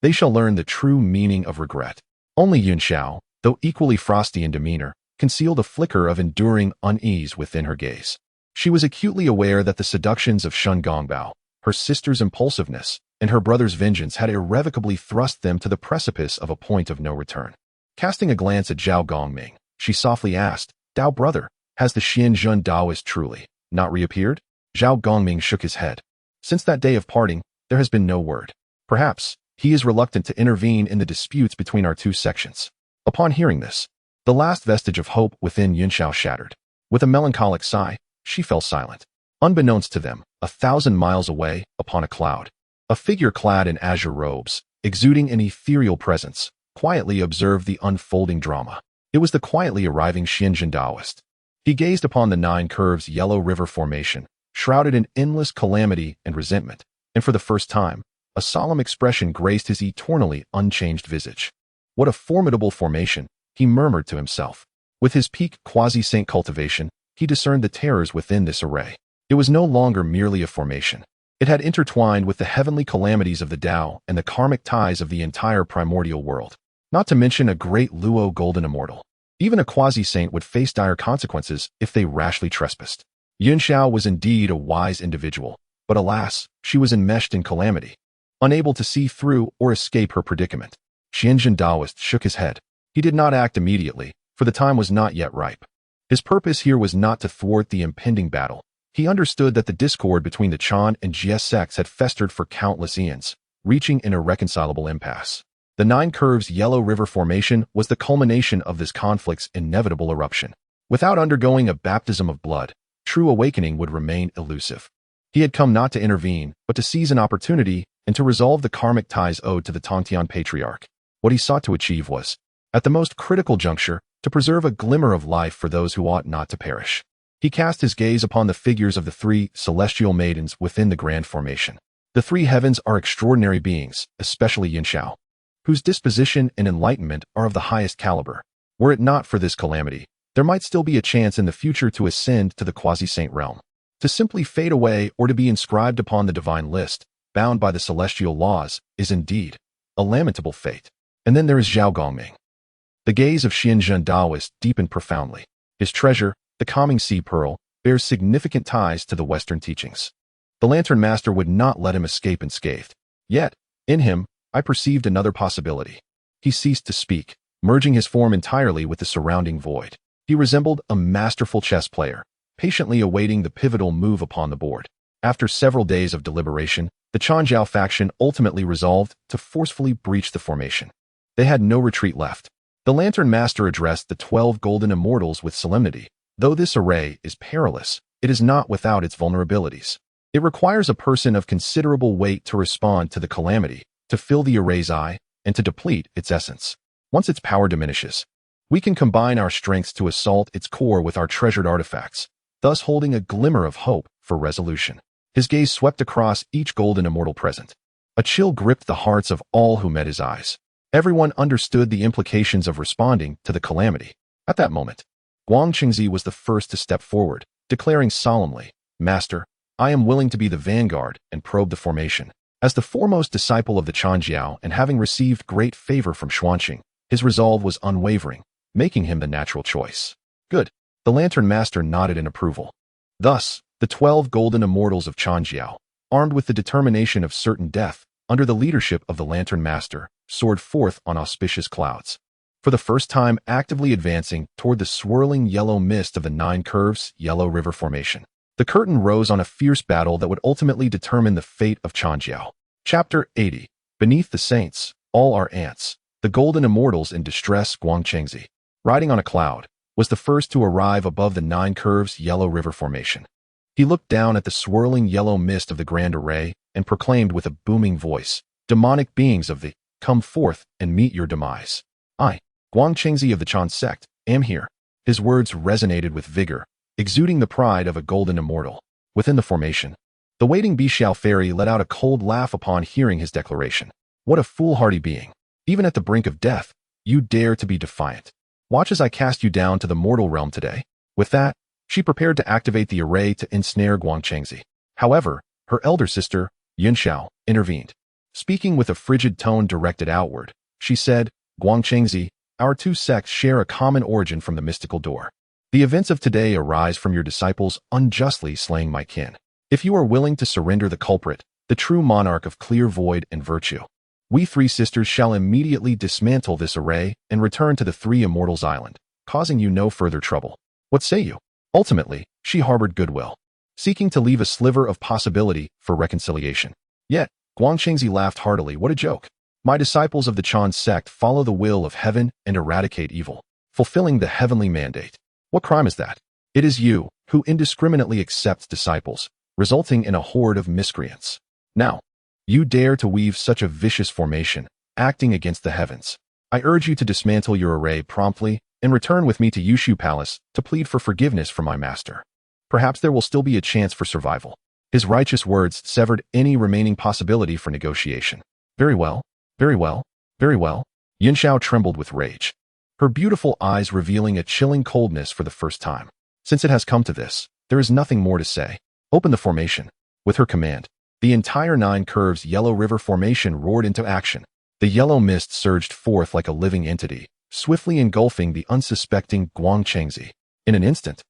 they shall learn the true meaning of regret." Only Yunxiao, though equally frosty in demeanor, concealed a flicker of enduring unease within her gaze. She was acutely aware that the seductions of Shun Gongbao, her sister's impulsiveness, and her brother's vengeance had irrevocably thrust them to the precipice of a point of no return. Casting a glance at Zhao Gongming, she softly asked, "Dao brother, has the Xianzhen Daoist truly not reappeared?" Zhao Gongming shook his head. "Since that day of parting, there has been no word. Perhaps he is reluctant to intervene in the disputes between our 2 sections." Upon hearing this, the last vestige of hope within Yunxiao shattered. With a melancholic sigh, she fell silent. Unbeknownst to them, 1,000 miles away, upon a cloud, a figure clad in azure robes, exuding an ethereal presence, quietly observed the unfolding drama. It was the quietly arriving Xianzhen Daoist. He gazed upon the 9 Curves Yellow River Formation, shrouded in endless calamity and resentment, and for the first time, a solemn expression graced his eternally unchanged visage. "What a formidable formation," he murmured to himself. With his peak quasi-saint cultivation, he discerned the terrors within this array. It was no longer merely a formation. It had intertwined with the heavenly calamities of the Dao and the karmic ties of the entire primordial world. Not to mention a great Luo golden immortal. Even a quasi-saint would face dire consequences if they rashly trespassed. Yunxiao was indeed a wise individual, but alas, she was enmeshed in calamity, unable to see through or escape her predicament. Xianzhen Daoist shook his head. He did not act immediately, for the time was not yet ripe. His purpose here was not to thwart the impending battle. He understood that the discord between the Chan and Jie sects had festered for countless eons, reaching an irreconcilable impasse. The 9 Curves Yellow River Formation was the culmination of this conflict's inevitable eruption. Without undergoing a baptism of blood, true awakening would remain elusive. He had come not to intervene, but to seize an opportunity and to resolve the karmic ties owed to the Tongtian patriarch. What he sought to achieve was, at the most critical juncture, to preserve a glimmer of life for those who ought not to perish. He cast his gaze upon the figures of the 3 celestial maidens within the grand formation. The 3 heavens are extraordinary beings, especially Yunxiao, whose disposition and enlightenment are of the highest caliber. Were it not for this calamity, there might still be a chance in the future to ascend to the quasi-saint realm. To simply fade away or to be inscribed upon the divine list, bound by the celestial laws, is indeed a lamentable fate. And then there is Zhao Gongming. The gaze of Xianzhen Daoist deepened profoundly. His treasure, the calming sea pearl, bears significant ties to the Western teachings. The Lantern Master would not let him escape unscathed. Yet, in him, I perceived another possibility. He ceased to speak, merging his form entirely with the surrounding void. He resembled a masterful chess player, patiently awaiting the pivotal move upon the board. After several days of deliberation, the Changjiao faction ultimately resolved to forcefully breach the formation. They had no retreat left. The Lantern Master addressed the 12 golden immortals with solemnity. "Though this array is perilous, it is not without its vulnerabilities. It requires a person of considerable weight to respond to the calamity, to fill the array's eye, and to deplete its essence. Once its power diminishes, we can combine our strengths to assault its core with our treasured artifacts, thus holding a glimmer of hope for resolution. His gaze swept across each golden immortal present. A chill gripped the hearts of all who met his eyes. Everyone understood the implications of responding to the calamity. At that moment, Guangqingzi was the first to step forward, declaring solemnly, "Master, I am willing to be the vanguard and probe the formation." As the foremost disciple of the Changjiao and having received great favor from Xuanqing, his resolve was unwavering, making him the natural choice. Good. The Lantern Master nodded in approval. Thus, the 12 golden immortals of Changjiao, armed with the determination of certain death, under the leadership of the Lantern Master, soared forth on auspicious clouds. For the first time actively advancing toward the swirling yellow mist of the Nine Curves Yellow River Formation. The curtain rose on a fierce battle that would ultimately determine the fate of Changjiao. Chapter 80. Beneath the Saints, all are ants. The golden immortals in distress. Guangqingzi, riding on a cloud, was the first to arrive above the Nine Curves Yellow River Formation. He looked down at the swirling yellow mist of the grand array and proclaimed with a booming voice, "Demonic beings of the, come forth and meet your demise. I, Guangqingzi of the Chan sect, am here." His words resonated with vigor, exuding the pride of a golden immortal. Within the formation, the waiting Zixiao fairy let out a cold laugh upon hearing his declaration. What a foolhardy being! Even at the brink of death, you dare to be defiant. Watch as I cast you down to the mortal realm today. With that, she prepared to activate the array to ensnare Guangqingzi. However, her elder sister, Yunxiao, intervened. Speaking with a frigid tone directed outward, she said, "Guangqingzi, our two sects share a common origin from the mystical door. The events of today arise from your disciples unjustly slaying my kin. If you are willing to surrender the culprit, the true monarch of clear void and virtue, we three sisters shall immediately dismantle this array and return to the Three Immortals Island, causing you no further trouble. What say you?" Ultimately, she harbored goodwill, seeking to leave a sliver of possibility for reconciliation. Yet, Guangqingzi laughed heartily. What a joke. My disciples of the Chan sect follow the will of heaven and eradicate evil, fulfilling the heavenly mandate. What crime is that? It is you who indiscriminately accepts disciples, resulting in a horde of miscreants. Now, you dare to weave such a vicious formation, acting against the heavens. I urge you to dismantle your array promptly and return with me to Zixiao Palace to plead for forgiveness from my master. Perhaps there will still be a chance for survival. His righteous words severed any remaining possibility for negotiation. Very well, very well, very well. Yunxiao trembled with rage, her beautiful eyes revealing a chilling coldness for the first time. Since it has come to this, there is nothing more to say. Open the formation. With her command, the entire Nine Curves Yellow River Formation roared into action. The yellow mist surged forth like a living entity, swiftly engulfing the unsuspecting Guangqingzi. In an instant,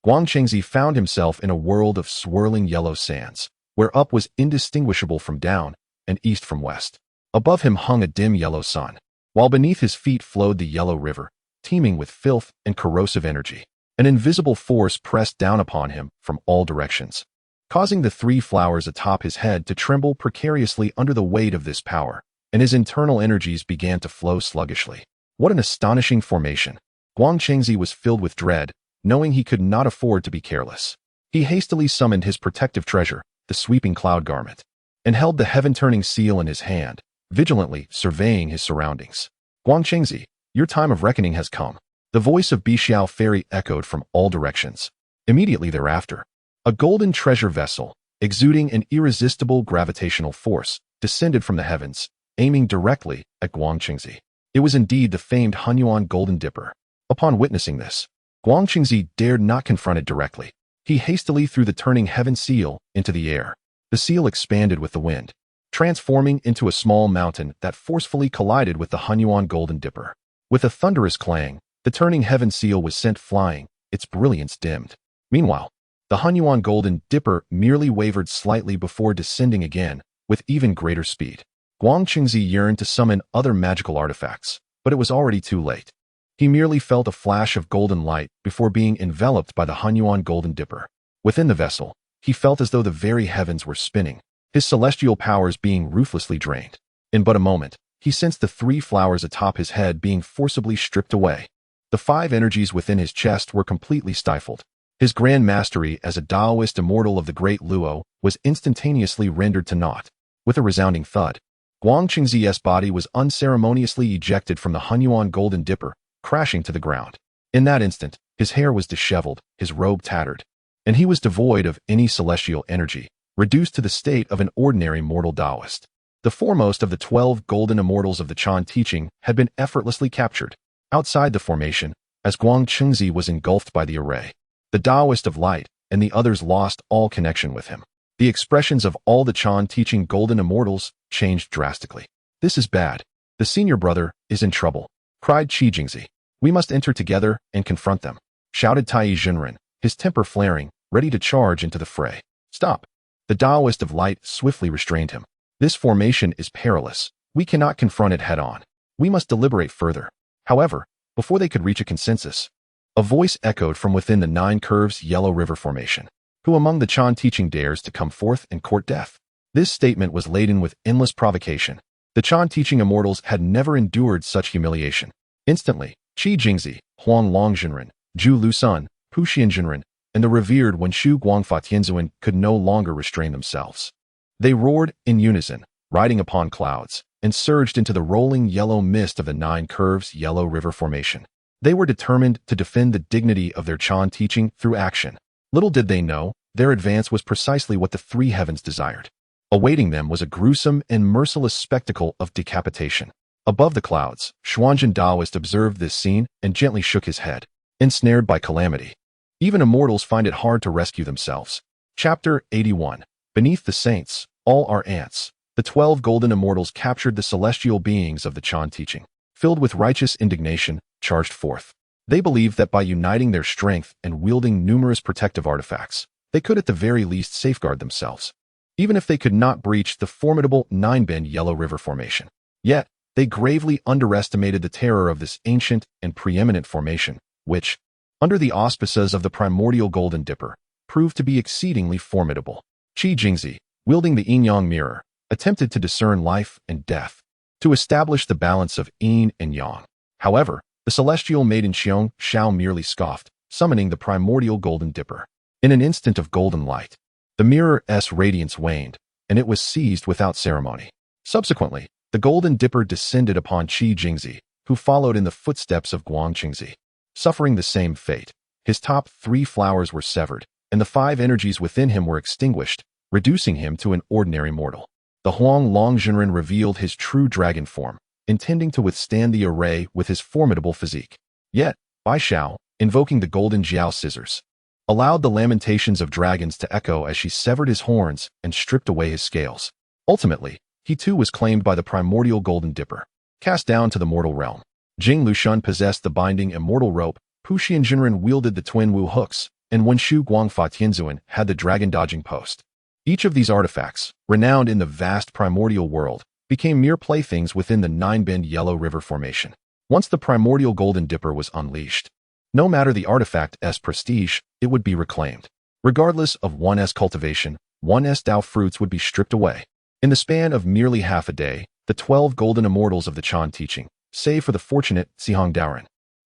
Guangqingzi found himself in a world of swirling yellow sands, where up was indistinguishable from down and east from west. Above him hung a dim yellow sun, while beneath his feet flowed the yellow river, teeming with filth and corrosive energy. An invisible force pressed down upon him from all directions, causing the three flowers atop his head to tremble precariously under the weight of this power, and his internal energies began to flow sluggishly. What an astonishing formation! Guangqingzi was filled with dread, knowing he could not afford to be careless. He hastily summoned his protective treasure, the sweeping cloud garment, and held the heaven-turning seal in his hand, vigilantly surveying his surroundings. Guangqingzi, your time of reckoning has come. The voice of Zixiao Fairy echoed from all directions. Immediately thereafter, a golden treasure vessel, exuding an irresistible gravitational force, descended from the heavens, aiming directly at Guangqingzi. It was indeed the famed Hongjun Golden Dipper. Upon witnessing this, Guangqingzi dared not confront it directly. He hastily threw the turning heaven seal into the air. The seal expanded with the wind, transforming into a small mountain that forcefully collided with the Hongjun Golden Dipper. With a thunderous clang, the turning heaven seal was sent flying, its brilliance dimmed. Meanwhile, the Hongjun Golden Dipper merely wavered slightly before descending again, with even greater speed. Guangqingzi yearned to summon other magical artifacts, but it was already too late. He merely felt a flash of golden light before being enveloped by the Hongjun Golden Dipper. Within the vessel, he felt as though the very heavens were spinning, his celestial powers being ruthlessly drained. In but a moment, he sensed the three flowers atop his head being forcibly stripped away. The five energies within his chest were completely stifled. His grand mastery as a Daoist immortal of the Great Luo was instantaneously rendered to naught. With a resounding thud, Guang Qingzi's body was unceremoniously ejected from the Hunyuan Golden Dipper, crashing to the ground. In that instant, his hair was disheveled, his robe tattered, and he was devoid of any celestial energy, reduced to the state of an ordinary mortal Daoist. The foremost of the 12 golden immortals of the Chan teaching had been effortlessly captured. Outside the formation, as Guang Qingzi was engulfed by the array, the Daoist of light and the others lost all connection with him. The expressions of all the Chan teaching golden immortals changed drastically. "This is bad. The senior brother is in trouble," cried Qi Jingzi. "We must enter together and confront them," shouted Tai Junren, his temper flaring, ready to charge into the fray. "Stop." The Daoist of light swiftly restrained him. "This formation is perilous. We cannot confront it head-on. We must deliberate further." However, before they could reach a consensus, a voice echoed from within the Nine Curves Yellow River formation. "Who among the Chan teaching dares to come forth and court death?" This statement was laden with endless provocation. The Chan teaching immortals had never endured such humiliation. Instantly, Qi Jingzi, Huang Longjunren, Zhu Lusun, Pu Xianjunren, and the revered Wenshu Guangfa Tianzuan could no longer restrain themselves. They roared in unison, riding upon clouds, and surged into the rolling yellow mist of the Nine Curves Yellow River formation. They were determined to defend the dignity of their Chan teaching through action. Little did they know, their advance was precisely what the three heavens desired. Awaiting them was a gruesome and merciless spectacle of decapitation. Above the clouds, Xuanzhen Daoist observed this scene and gently shook his head, ensnared by calamity. Even immortals find it hard to rescue themselves. Chapter 81. Beneath the saints, all are ants. The 12 golden immortals captured the celestial beings of the Chan teaching. Filled with righteous indignation, charged forth. They believed that by uniting their strength and wielding numerous protective artifacts, they could at the very least safeguard themselves, even if they could not breach the formidable Nine-Bend Yellow River formation. Yet, they gravely underestimated the terror of this ancient and preeminent formation, which, under the auspices of the primordial Golden Dipper, proved to be exceedingly formidable. Qi Jingzi, wielding the yin-yang mirror, attempted to discern life and death, to establish the balance of yin and yang. However, the celestial maiden Xiong Xiao merely scoffed, summoning the primordial Golden Dipper. In an instant of golden light, the mirror's radiance waned, and it was seized without ceremony. Subsequently, the Golden Dipper descended upon Qi Jingzi, who followed in the footsteps of Guang Qingzi. Suffering the same fate, his top 3 flowers were severed, and the 5 energies within him were extinguished, reducing him to an ordinary mortal. The Huang Longjunren revealed his true dragon form, intending to withstand the array with his formidable physique. Yet, Bai Xiao, invoking the golden Jiao scissors, allowed the lamentations of dragons to echo as she severed his horns and stripped away his scales. Ultimately, he too was claimed by the primordial Golden Dipper, cast down to the mortal realm. Jing Lushun possessed the binding immortal rope, Pu Xianjunren wielded the twin Wu hooks, and Wenshu Guangfa Tianzuan had the dragon dodging post. Each of these artifacts, renowned in the vast primordial world, became mere playthings within the Nine-Bend Yellow River formation. Once the primordial Golden Dipper was unleashed, no matter the artifact's prestige, it would be reclaimed. Regardless of one's cultivation, one's Dao fruits would be stripped away. In the span of merely half a day, the 12 golden immortals of the Chan teaching, save for the fortunate Xihong Daoren,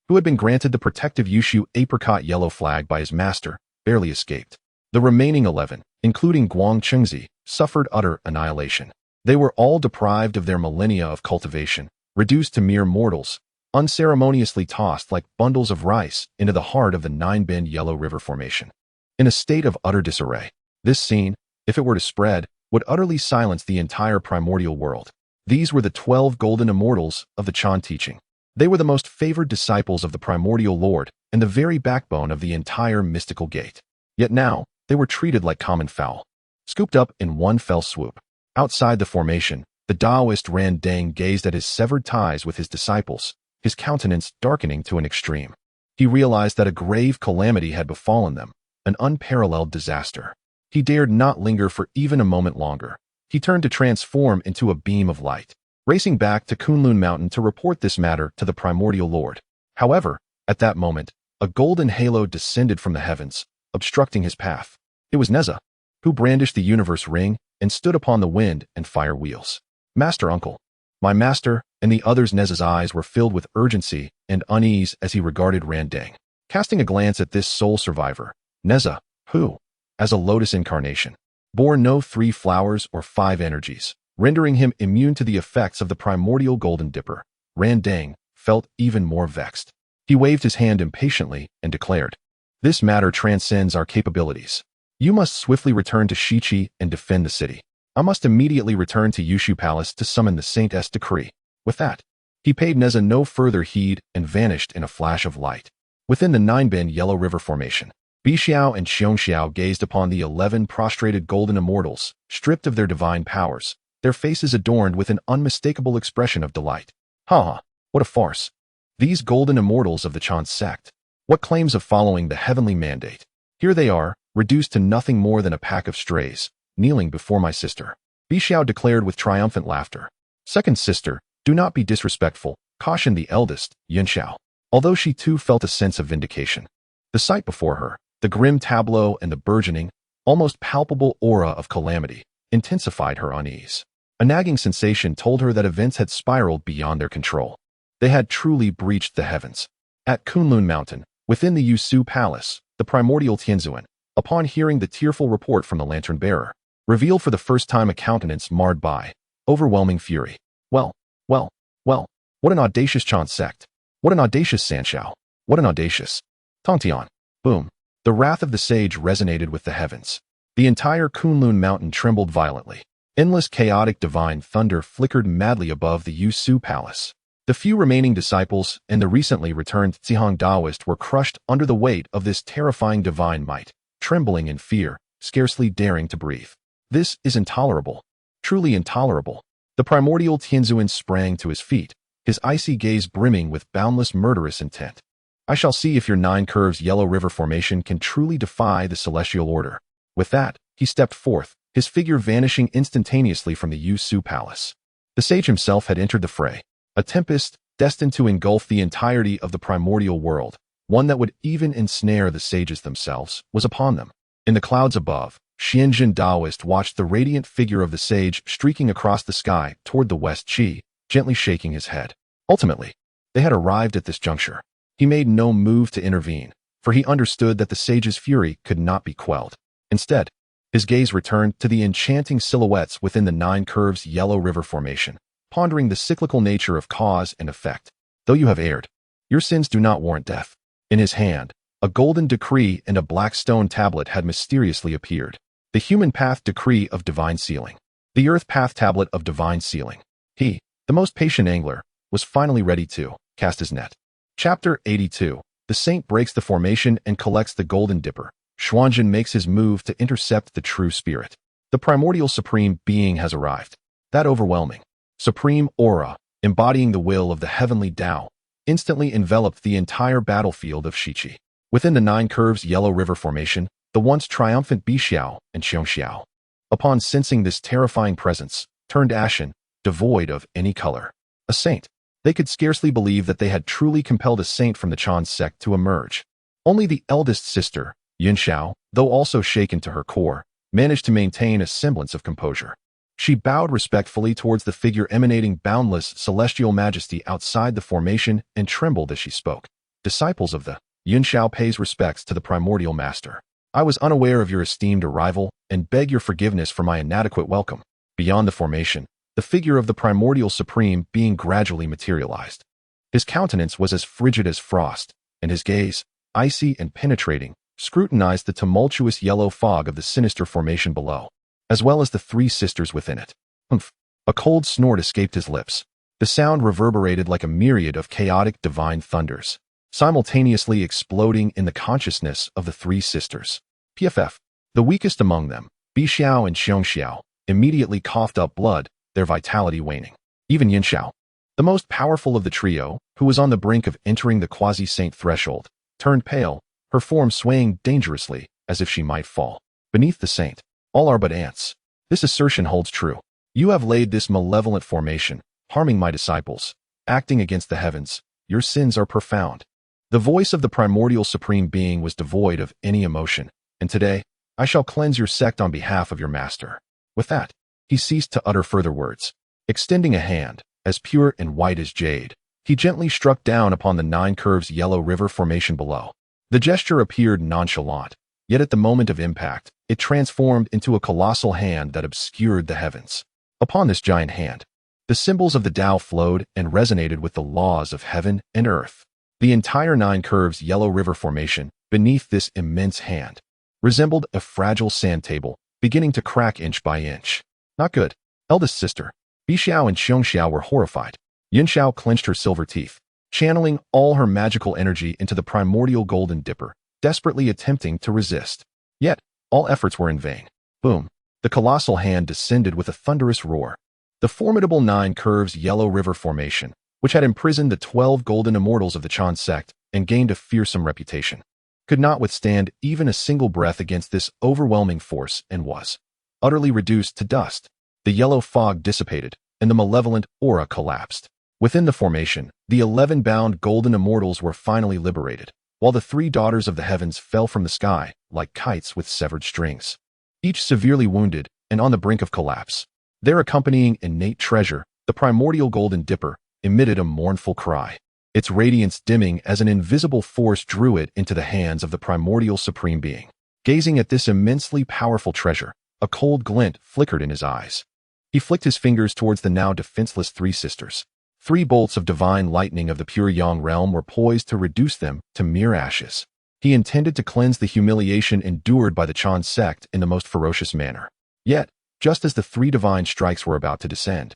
who had been granted the protective Yushu apricot yellow flag by his master, barely escaped. The remaining 11, including Guang Qingzi, suffered utter annihilation. They were all deprived of their millennia of cultivation, reduced to mere mortals, unceremoniously tossed like bundles of rice into the heart of the Nine-Bend Yellow River formation. In a state of utter disarray, this scene, if it were to spread, would utterly silence the entire primordial world. These were the 12 golden immortals of the Chan teaching. They were the most favored disciples of the primordial lord and the very backbone of the entire mystical gate. Yet now, they were treated like common fowl, scooped up in one fell swoop. Outside the formation, the Daoist Ran Dang gazed at his severed ties with his disciples, his countenance darkening to an extreme. He realized that a grave calamity had befallen them, an unparalleled disaster. He dared not linger for even a moment longer. He turned to transform into a beam of light, racing back to Kunlun Mountain to report this matter to the primordial lord. However, at that moment, a golden halo descended from the heavens, obstructing his path. It was Neza, who brandished the universe ring and stood upon the wind and fire wheels. "Master Uncle." My master and the others. Neza's eyes were filled with urgency and unease as he regarded Randang. Casting a glance at this sole survivor, Neza, who, as a lotus incarnation, bore no 3 flowers or 5 energies, rendering him immune to the effects of the primordial golden dipper, Randang felt even more vexed. He waved his hand impatiently and declared, "This matter transcends our capabilities. You must swiftly return to Shichi and defend the city. I must immediately return to Zixiao Palace to summon the Saint's decree." With that, he paid Neza no further heed and vanished in a flash of light. Within the 9-bend Yellow River Formation, Bixiao and Xiongxiao gazed upon the 11 prostrated golden immortals, stripped of their divine powers, their faces adorned with an unmistakable expression of delight. Ha! What a farce! These golden immortals of the Chan sect. What claims of following the heavenly mandate? Here they are, reduced to nothing more than a pack of strays, kneeling before my sister. Bixiao declared with triumphant laughter. "Second sister, do not be disrespectful," cautioned the eldest, Yunxiao. Although she too felt a sense of vindication. The sight before her, the grim tableau and the burgeoning, almost palpable aura of calamity, intensified her unease. A nagging sensation told her that events had spiraled beyond their control. They had truly breached the heavens. At Kunlun Mountain, within the Zixiao Palace, the primordial Tianzuan, upon hearing the tearful report from the lantern-bearer, revealed for the first time a countenance marred by overwhelming fury. Well, what an audacious Chan sect. What an audacious Sanshao. What an audacious Tongtian. Boom. The wrath of the sage resonated with the heavens. The entire Kunlun Mountain trembled violently. Endless chaotic divine thunder flickered madly above the Zixiao Palace. The few remaining disciples and the recently returned Zihong Daoist were crushed under the weight of this terrifying divine might, trembling in fear, scarcely daring to breathe. This is intolerable. Truly intolerable. The primordial Tianzuan sprang to his feet, his icy gaze brimming with boundless murderous intent. "I shall see if your 9 curves Yellow River Formation can truly defy the celestial order." With that, he stepped forth, his figure vanishing instantaneously from the Zixiao Palace. The sage himself had entered the fray. A tempest destined to engulf the entirety of the primordial world, one that would even ensnare the sages themselves, was upon them. In the clouds above, Xianjun Daoist watched the radiant figure of the sage streaking across the sky toward the west Qi, gently shaking his head. Ultimately, they had arrived at this juncture. He made no move to intervene, for he understood that the sage's fury could not be quelled. Instead, his gaze returned to the enchanting silhouettes within the 9 curves Yellow River Formation, pondering the cyclical nature of cause and effect. "Though you have erred, your sins do not warrant death." In his hand, a golden decree and a black stone tablet had mysteriously appeared. The human path decree of divine sealing. The earth path tablet of divine sealing. He, the most patient angler, was finally ready to cast his net. Chapter 82. The saint breaks the formation and collects the golden dipper. Hongjun makes his move to intercept the true spirit. The primordial supreme being has arrived. That overwhelming, supreme aura, embodying the will of the Heavenly Dao, instantly enveloped the entire battlefield of Shichi. Within the 9 curves Yellow River Formation, the once triumphant Bixiao and Xiongxiao, upon sensing this terrifying presence, turned ashen, devoid of any color. A saint. They could scarcely believe that they had truly compelled a saint from the Chan sect to emerge. Only the eldest sister, Yunxiao, though also shaken to her core, managed to maintain a semblance of composure. She bowed respectfully towards the figure emanating boundless celestial majesty outside the formation and trembled as she spoke. "Disciples of the Yunxiao pays respects to the primordial master. I was unaware of your esteemed arrival and beg your forgiveness for my inadequate welcome." Beyond the formation, the figure of the primordial supreme being gradually materialized. His countenance was as frigid as frost, and his gaze, icy and penetrating, scrutinized the tumultuous yellow fog of the sinister formation below, as well as the 3 sisters within it. Humph! A cold snort escaped his lips. The sound reverberated like a myriad of chaotic divine thunders, simultaneously exploding in the consciousness of the 3 sisters. PFF. The weakest among them, Bixiao and Xiongxiao, immediately coughed up blood, their vitality waning. Even Yunxiao, the most powerful of the trio, who was on the brink of entering the quasi-saint threshold, turned pale, her form swaying dangerously, as if she might fall. Beneath the saint, all are but ants. This assertion holds true. You have laid this malevolent formation, harming my disciples, acting against the heavens. Your sins are profound. The voice of the primordial supreme being was devoid of any emotion, and today, I shall cleanse your sect on behalf of your master. With that, he ceased to utter further words. Extending a hand, as pure and white as jade, he gently struck down upon the 9 curves Yellow River Formation below. The gesture appeared nonchalant, Yet at the moment of impact, it transformed into a colossal hand that obscured the heavens. Upon this giant hand, the symbols of the Tao flowed and resonated with the laws of heaven and earth. The entire 9 curves yellow river formation beneath this immense hand resembled a fragile sand table, beginning to crack inch by inch. Not good. Eldest sister, Bixiao and Xiongxiao were horrified. Yunxiao clenched her silver teeth, channeling all her magical energy into the primordial golden dipper, desperately attempting to resist. Yet, all efforts were in vain. Boom. The colossal hand descended with a thunderous roar. The formidable 9 curves yellow river formation, which had imprisoned the 12 golden immortals of the Chan sect and gained a fearsome reputation, could not withstand even a single breath against this overwhelming force and was utterly reduced to dust. The yellow fog dissipated, and the malevolent aura collapsed. Within the formation, the 11 bound golden immortals were finally liberated, while the 3 daughters of the heavens fell from the sky like kites with severed strings, each severely wounded and on the brink of collapse. Their accompanying innate treasure, the primordial golden dipper, emitted a mournful cry, its radiance dimming as an invisible force drew it into the hands of the primordial supreme being. Gazing at this immensely powerful treasure, a cold glint flickered in his eyes. He flicked his fingers towards the now defenseless 3 sisters. 3 bolts of divine lightning of the pure Yang realm were poised to reduce them to mere ashes. He intended to cleanse the humiliation endured by the Chan sect in the most ferocious manner. Yet, just as the 3 divine strikes were about to descend,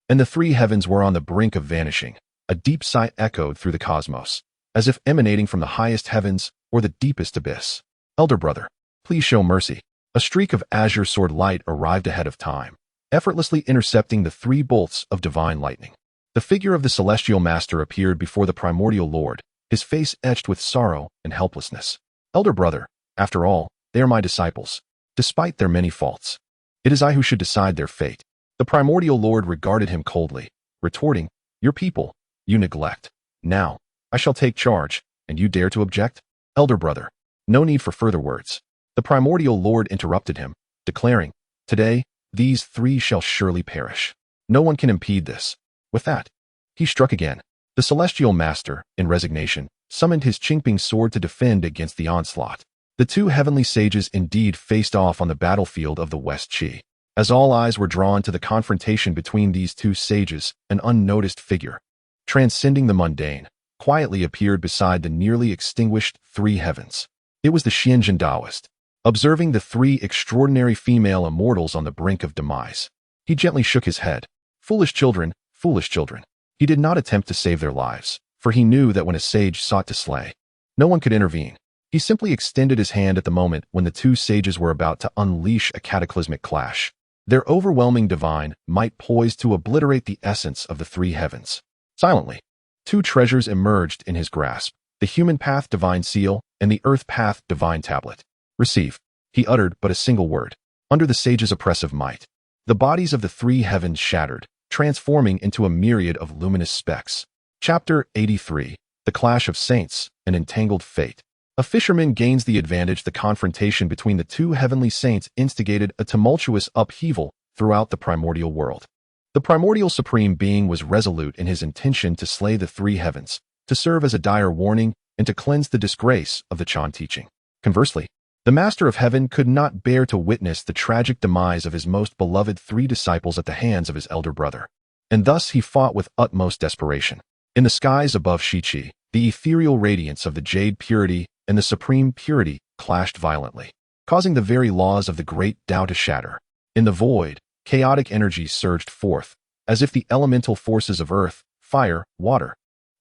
and the 3 heavens were on the brink of vanishing, a deep sigh echoed through the cosmos, as if emanating from the highest heavens or the deepest abyss. Elder brother, please show mercy. A streak of azure sword light arrived ahead of time, effortlessly intercepting the 3 bolts of divine lightning. The figure of the celestial master appeared before the primordial lord, his face etched with sorrow and helplessness. Elder brother, after all, they are my disciples, despite their many faults. It is I who should decide their fate. The primordial lord regarded him coldly, retorting, your people, you neglect. Now, I shall take charge, and you dare to object? Elder brother, no need for further words. The primordial lord interrupted him, declaring, today, these 3 shall surely perish. No one can impede this. With that, he struck again. The celestial master, in resignation, summoned his Qingping sword to defend against the onslaught. The 2 heavenly sages indeed faced off on the battlefield of the West Qi. As all eyes were drawn to the confrontation between these 2 sages, an unnoticed figure, transcending the mundane, quietly appeared beside the nearly extinguished 3 heavens. It was the Xianjin Daoist. Observing the 3 extraordinary female immortals on the brink of demise, he gently shook his head. Foolish children, foolish children. He did not attempt to save their lives, for he knew that when a sage sought to slay, no one could intervene. He simply extended his hand at the moment when the 2 sages were about to unleash a cataclysmic clash, their overwhelming divine might poised to obliterate the essence of the 3 heavens. Silently, 2 treasures emerged in his grasp, the human path divine seal and the earth path divine tablet. Receive. He uttered but a single word. Under the sage's oppressive might, the bodies of the 3 heavens shattered, transforming into a myriad of luminous specks. Chapter 83. The Clash of Saints, an Entangled Fate. A fisherman gains the advantage. The confrontation between the 2 heavenly saints instigated a tumultuous upheaval throughout the primordial world. The primordial supreme being was resolute in his intention to slay the 3 heavens, to serve as a dire warning, and to cleanse the disgrace of the Chan teaching. Conversely, the Master of Heaven could not bear to witness the tragic demise of his most beloved 3 disciples at the hands of his elder brother, and thus he fought with utmost desperation. In the skies above Shiqi, the ethereal radiance of the jade purity and the supreme purity clashed violently, causing the very laws of the great Tao to shatter. In the void, chaotic energy surged forth, as if the elemental forces of earth, fire, water,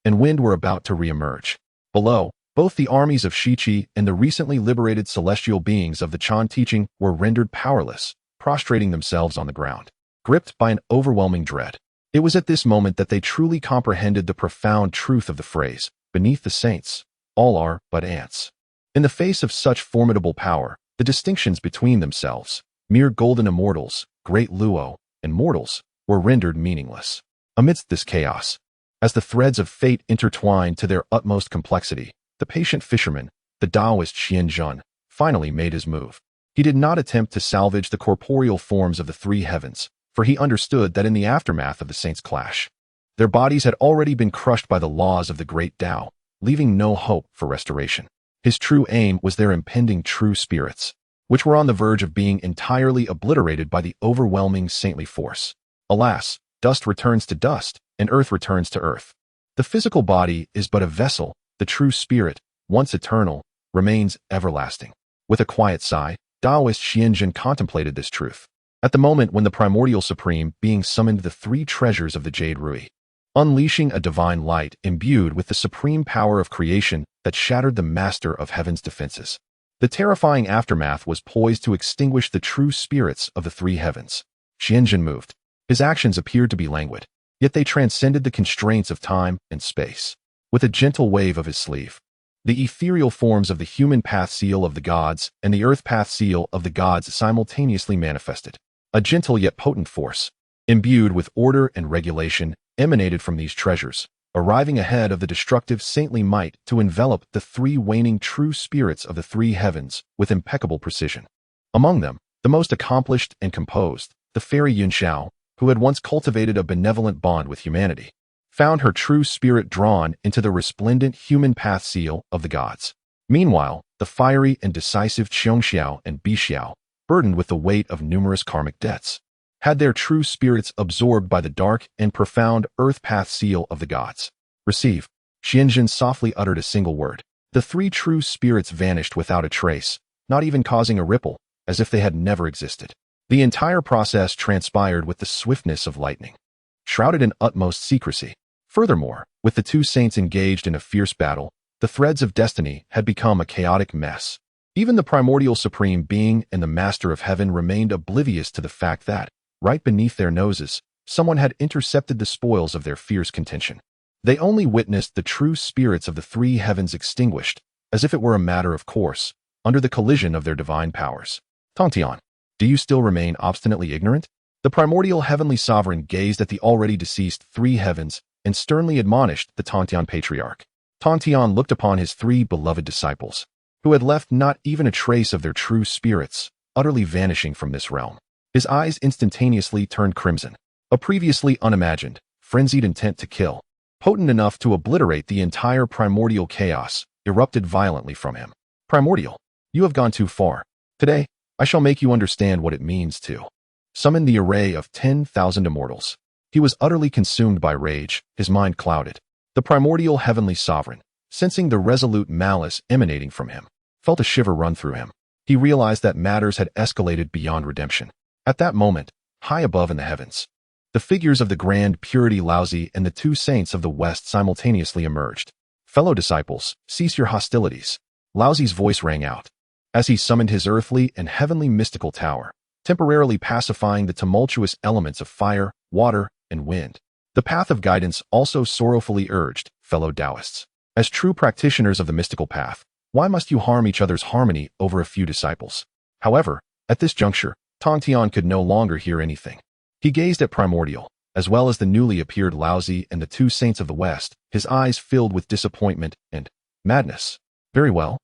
and wind were about to re-emerge. Below, both the armies of Shiqi and the recently liberated celestial beings of the Chan teaching were rendered powerless, prostrating themselves on the ground, gripped by an overwhelming dread. It was at this moment that they truly comprehended the profound truth of the phrase, beneath the saints, all are but ants. In the face of such formidable power, the distinctions between themselves, mere golden immortals, great Luo, and mortals, were rendered meaningless. Amidst this chaos, as the threads of fate intertwined to their utmost complexity, the patient fisherman, the Daoist Xianjun, finally made his move. He did not attempt to salvage the corporeal forms of the 3 heavens, for he understood that in the aftermath of the saints' clash, their bodies had already been crushed by the laws of the great Tao, leaving no hope for restoration. His true aim was their impending true spirits, which were on the verge of being entirely obliterated by the overwhelming saintly force. Alas, dust returns to dust, and earth returns to earth. The physical body is but a vessel, the true spirit, once eternal, remains everlasting. With a quiet sigh, Daoist Xianjun contemplated this truth. At the moment when the primordial supreme being summoned the three treasures of the Jade Rui, unleashing a divine light imbued with the supreme power of creation that shattered the master of heaven's defenses. The terrifying aftermath was poised to extinguish the true spirits of the three heavens. Xianjun moved. His actions appeared to be languid, yet they transcended the constraints of time and space. With a gentle wave of his sleeve, the ethereal forms of the human path seal of the gods and the earth path seal of the gods simultaneously manifested. A gentle yet potent force, imbued with order and regulation, emanated from these treasures, arriving ahead of the destructive saintly might to envelop the three waning true spirits of the three heavens with impeccable precision. Among them, the most accomplished and composed, the fairy Yunxiao, who had once cultivated a benevolent bond with humanity, found her true spirit drawn into the resplendent human path seal of the gods. Meanwhile, the fiery and decisive Qiongxiao and Bixiao, burdened with the weight of numerous karmic debts, had their true spirits absorbed by the dark and profound earth path seal of the gods. Receive. Xianjun softly uttered a single word. The three true spirits vanished without a trace, not even causing a ripple, as if they had never existed. The entire process transpired with the swiftness of lightning, shrouded in utmost secrecy. Furthermore, with the two saints engaged in a fierce battle, the threads of destiny had become a chaotic mess. Even the primordial supreme being and the master of heaven remained oblivious to the fact that, right beneath their noses, someone had intercepted the spoils of their fierce contention. They only witnessed the true spirits of the three heavens extinguished, as if it were a matter of course, under the collision of their divine powers. Tongtian, do you still remain obstinately ignorant? The primordial heavenly sovereign gazed at the already deceased three heavens and sternly admonished the Tongtian patriarch. Tongtian looked upon his three beloved disciples, who had left not even a trace of their true spirits, utterly vanishing from this realm. His eyes instantaneously turned crimson. A previously unimagined, frenzied intent to kill, potent enough to obliterate the entire primordial chaos, erupted violently from him. Primordial, you have gone too far. Today, I shall make you understand what it means to summon the array of 10,000 immortals. He was utterly consumed by rage, his mind clouded. The primordial heavenly sovereign, sensing the resolute malice emanating from him, felt a shiver run through him. He realized that matters had escalated beyond redemption. At that moment, high above in the heavens, the figures of the grand Purity Laozi and the two saints of the West simultaneously emerged. Fellow disciples, cease your hostilities. Laozi's voice rang out, as he summoned his earthly and heavenly mystical tower, temporarily pacifying the tumultuous elements of fire, water, and wind. The path of guidance also sorrowfully urged, fellow Daoists. As true practitioners of the mystical path, why must you harm each other's harmony over a few disciples? However, at this juncture, Tongtian could no longer hear anything. He gazed at Primordial, as well as the newly appeared Laozi and the two saints of the West, his eyes filled with disappointment and madness. Very well,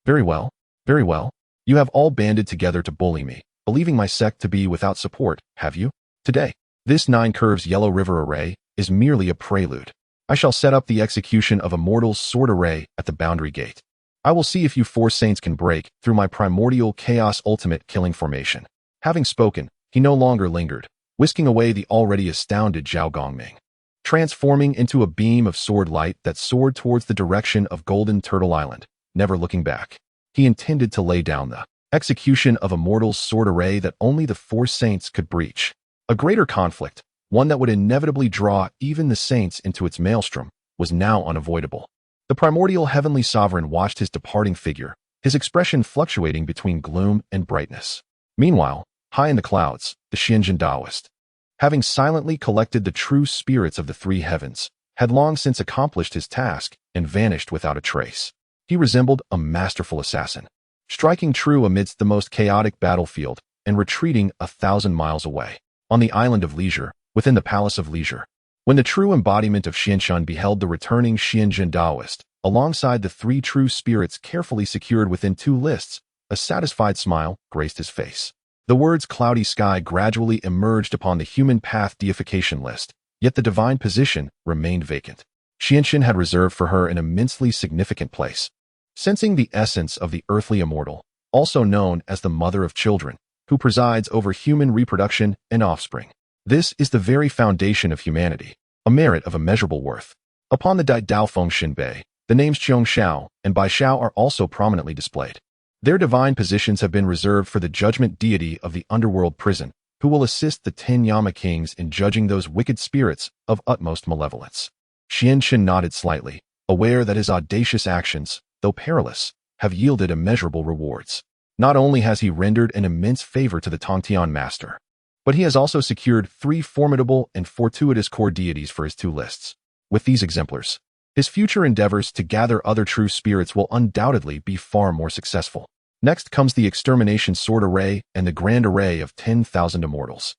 very well, very well. You have all banded together to bully me, believing my sect to be without support, have you? Today, this 9 curves Yellow River array is merely a prelude. I shall set up the execution of a mortal's sword array at the boundary gate. I will see if you 4 saints can break through my primordial chaos ultimate killing formation. Having spoken, he no longer lingered, whisking away the already astounded Zhao Gongming, transforming into a beam of sword light that soared towards the direction of Golden Turtle Island, never looking back. He intended to lay down the execution of a mortal's sword array that only the 4 saints could breach. A greater conflict, one that would inevitably draw even the saints into its maelstrom, was now unavoidable. The primordial heavenly sovereign watched his departing figure, his expression fluctuating between gloom and brightness. Meanwhile, high in the clouds, the Xianjun Daoist, having silently collected the true spirits of the 3 heavens, had long since accomplished his task and vanished without a trace. He resembled a masterful assassin, striking true amidst the most chaotic battlefield and retreating 1,000 miles away, on the island of leisure, within the palace of leisure. When the true embodiment of Xianshun beheld the returning Xianjun Daoist, alongside the 3 true spirits carefully secured within 2 lists, a satisfied smile graced his face. The words cloudy sky gradually emerged upon the human path deification list, yet the divine position remained vacant. Xianshun had reserved for her an immensely significant place. sensing the essence of the earthly immortal, also known as the mother of children, who presides over human reproduction and offspring. This is the very foundation of humanity, a merit of immeasurable worth. Upon the Dai Dao Feng Shin Bei, the names Qiong Xiao and Bai Xiao are also prominently displayed. Their divine positions have been reserved for the judgment deity of the underworld prison, who will assist the 10 Yama kings in judging those wicked spirits of utmost malevolence. Lin Chen nodded slightly, aware that his audacious actions, though perilous, have yielded immeasurable rewards. Not only has he rendered an immense favor to the Tongtian master, but he has also secured 3 formidable and fortuitous core deities for his 2 lists. With these exemplars, his future endeavors to gather other true spirits will undoubtedly be far more successful. Next comes the Extermination Sword Array and the Grand Array of 10,000 Immortals.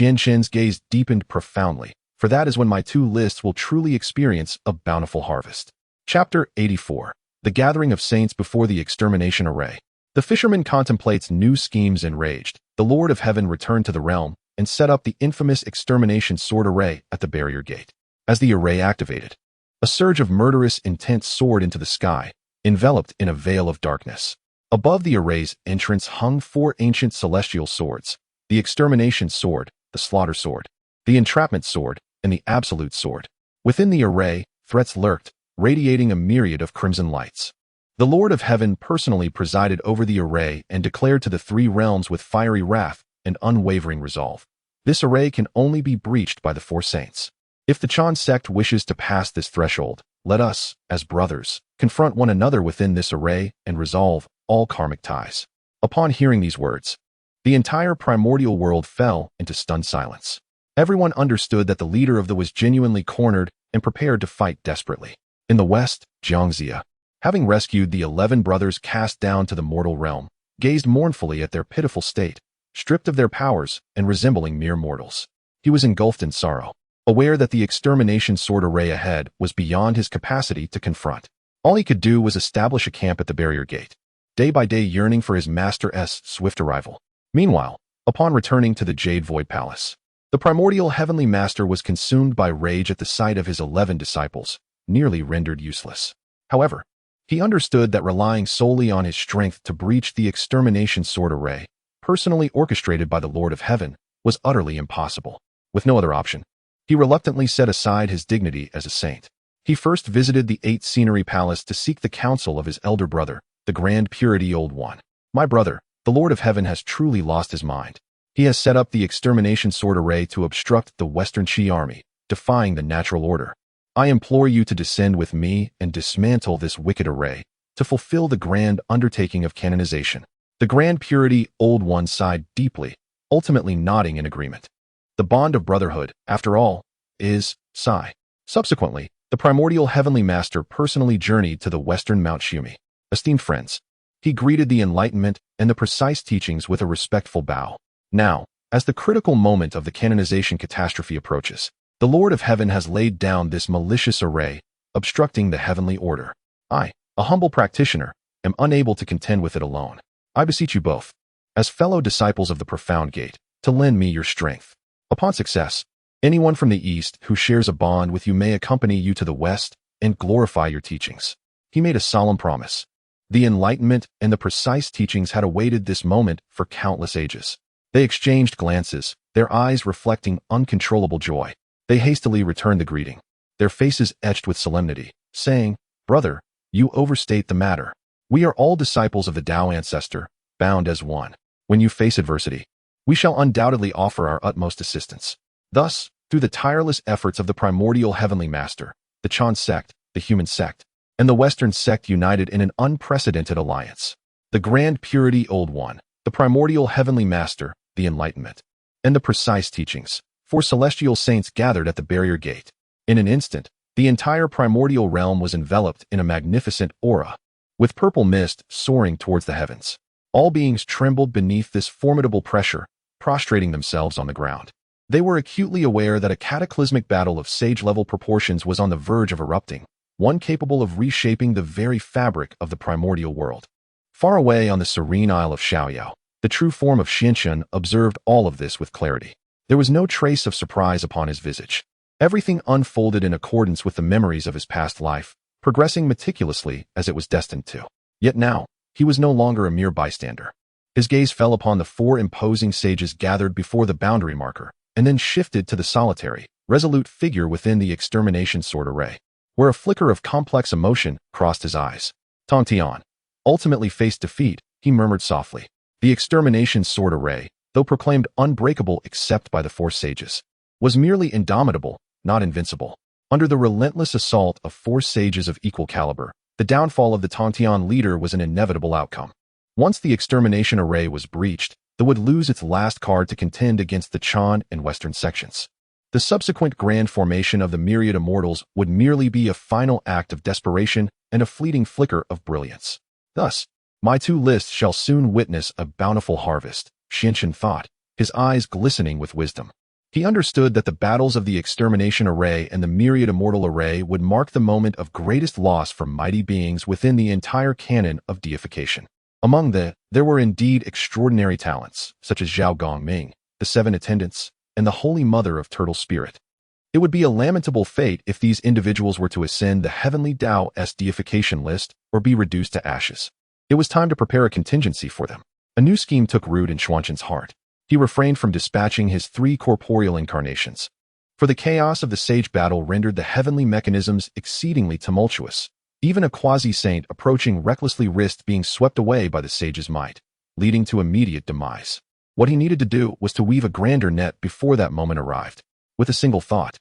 Lin Chen's gaze deepened profoundly, for that is when my 2 lists will truly experience a bountiful harvest. Chapter 84. The Gathering of Saints Before the Extermination Array. The fisherman contemplates new schemes enraged. The Lord of Heaven returned to the realm and set up the infamous Extermination Sword Array at the barrier gate. As the array activated, a surge of murderous intent soared into the sky, enveloped in a veil of darkness. Above the array's entrance hung 4 ancient celestial swords: the Extermination Sword, the Slaughter Sword, the Entrapment Sword, and the Absolute Sword. Within the array, threats lurked, radiating a myriad of crimson lights. The Lord of Heaven personally presided over the array and declared to the 3 realms with fiery wrath and unwavering resolve: this array can only be breached by the 4 saints. If the Chan sect wishes to pass this threshold, let us, as brothers, confront one another within this array and resolve all karmic ties. Upon hearing these words, the entire primordial world fell into stunned silence. Everyone understood that the leader of the was genuinely cornered and prepared to fight desperately. In the west, Jiangxia, having rescued the 11 brothers cast down to the mortal realm, gazed mournfully at their pitiful state, stripped of their powers and resembling mere mortals. He was engulfed in sorrow, aware that the Extermination Sword Array ahead was beyond his capacity to confront. All he could do was establish a camp at the barrier gate, day by day yearning for his master's swift arrival. Meanwhile, upon returning to the Jade Void Palace, the primordial heavenly master was consumed by rage at the sight of his 11 disciples, nearly rendered useless. However, he understood that relying solely on his strength to breach the Extermination Sword Array, personally orchestrated by the Lord of Heaven, was utterly impossible. With no other option, he reluctantly set aside his dignity as a saint. He first visited the 8 Scenery Palace to seek the counsel of his elder brother, the Grand Purity Old One. My brother, the Lord of Heaven has truly lost his mind. He has set up the Extermination Sword Array to obstruct the Western Qi army, defying the natural order. I implore you to descend with me and dismantle this wicked array, to fulfill the grand undertaking of canonization. The Grand Purity Old One sighed deeply, ultimately nodding in agreement. The bond of brotherhood, after all, is Psi. Subsequently, the primordial heavenly master personally journeyed to the western Mount Shumi. Esteemed friends, he greeted the enlightenment and the precise teachings with a respectful bow. Now, as the critical moment of the canonization catastrophe approaches, the Lord of Heaven has laid down this malicious array, obstructing the heavenly order. I, a humble practitioner, am unable to contend with it alone. I beseech you both, as fellow disciples of the profound gate, to lend me your strength. Upon success, anyone from the east who shares a bond with you may accompany you to the west and glorify your teachings. He made a solemn promise. The enlightenment and the precise teachings had awaited this moment for countless ages. They exchanged glances, their eyes reflecting uncontrollable joy. They hastily returned the greeting, their faces etched with solemnity, saying, "Brother, you overstate the matter. We are all disciples of the Dao ancestor, bound as one. When you face adversity, we shall undoubtedly offer our utmost assistance." Thus, through the tireless efforts of the primordial heavenly master, the Chan sect, the human sect, and the Western sect united in an unprecedented alliance. The Grand Purity Old One, the primordial heavenly master, the enlightenment, and the precise teachings, 4 celestial saints gathered at the barrier gate. In an instant, the entire primordial realm was enveloped in a magnificent aura, with purple mist soaring towards the heavens. All beings trembled beneath this formidable pressure, prostrating themselves on the ground. They were acutely aware that a cataclysmic battle of sage-level proportions was on the verge of erupting, one capable of reshaping the very fabric of the primordial world. Far away on the serene isle of Shaoyao, the true form of Xinshen observed all of this with clarity. There was no trace of surprise upon his visage. Everything unfolded in accordance with the memories of his past life, progressing meticulously as it was destined to. Yet now, he was no longer a mere bystander. His gaze fell upon the four imposing sages gathered before the boundary marker, and then shifted to the solitary, resolute figure within the extermination sword array, where a flicker of complex emotion crossed his eyes. Tongtian ultimately faced defeat, he murmured softly. The extermination sword array, though proclaimed unbreakable except by the four sages, was merely indomitable, not invincible. Under the relentless assault of four sages of equal caliber, the downfall of the Tongtian leader was an inevitable outcome. Once the extermination array was breached, the would lose its last card to contend against the Chan and Western sections. The subsequent grand formation of the myriad immortals would merely be a final act of desperation and a fleeting flicker of brilliance. Thus, my two lists shall soon witness a bountiful harvest, Lin Chen thought, his eyes glistening with wisdom. He understood that the battles of the extermination array and the myriad immortal array would mark the moment of greatest loss for mighty beings within the entire canon of deification. Among there were indeed extraordinary talents, such as Zhao Gongming, the Seven Attendants, and the Holy Mother of Turtle Spirit. It would be a lamentable fate if these individuals were to ascend the Heavenly Daoist deification list or be reduced to ashes. It was time to prepare a contingency for them. A new scheme took root in Xuanchen's heart. He refrained from dispatching his three corporeal incarnations, for the chaos of the sage battle rendered the heavenly mechanisms exceedingly tumultuous. Even a quasi-saint approaching recklessly risked being swept away by the sage's might, leading to immediate demise. What he needed to do was to weave a grander net before that moment arrived. With a single thought,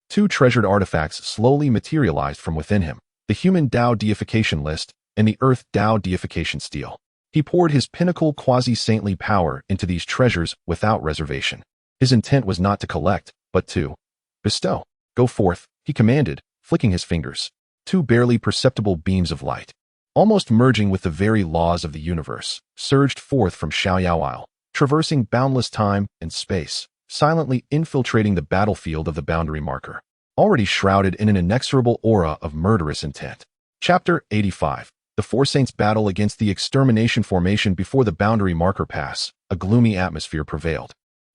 two treasured artifacts slowly materialized from within him, the human Dao deification list and the earth Dao deification stele. He poured his pinnacle quasi-saintly power into these treasures without reservation. His intent was not to collect, but to bestow. Go forth, he commanded, flicking his fingers. Two barely perceptible beams of light, almost merging with the very laws of the universe, surged forth from Xiaoyao Isle, traversing boundless time and space, silently infiltrating the battlefield of the boundary marker, already shrouded in an inexorable aura of murderous intent. Chapter 85. The Four Saints battle against the extermination formation before the boundary marker pass. A gloomy atmosphere prevailed,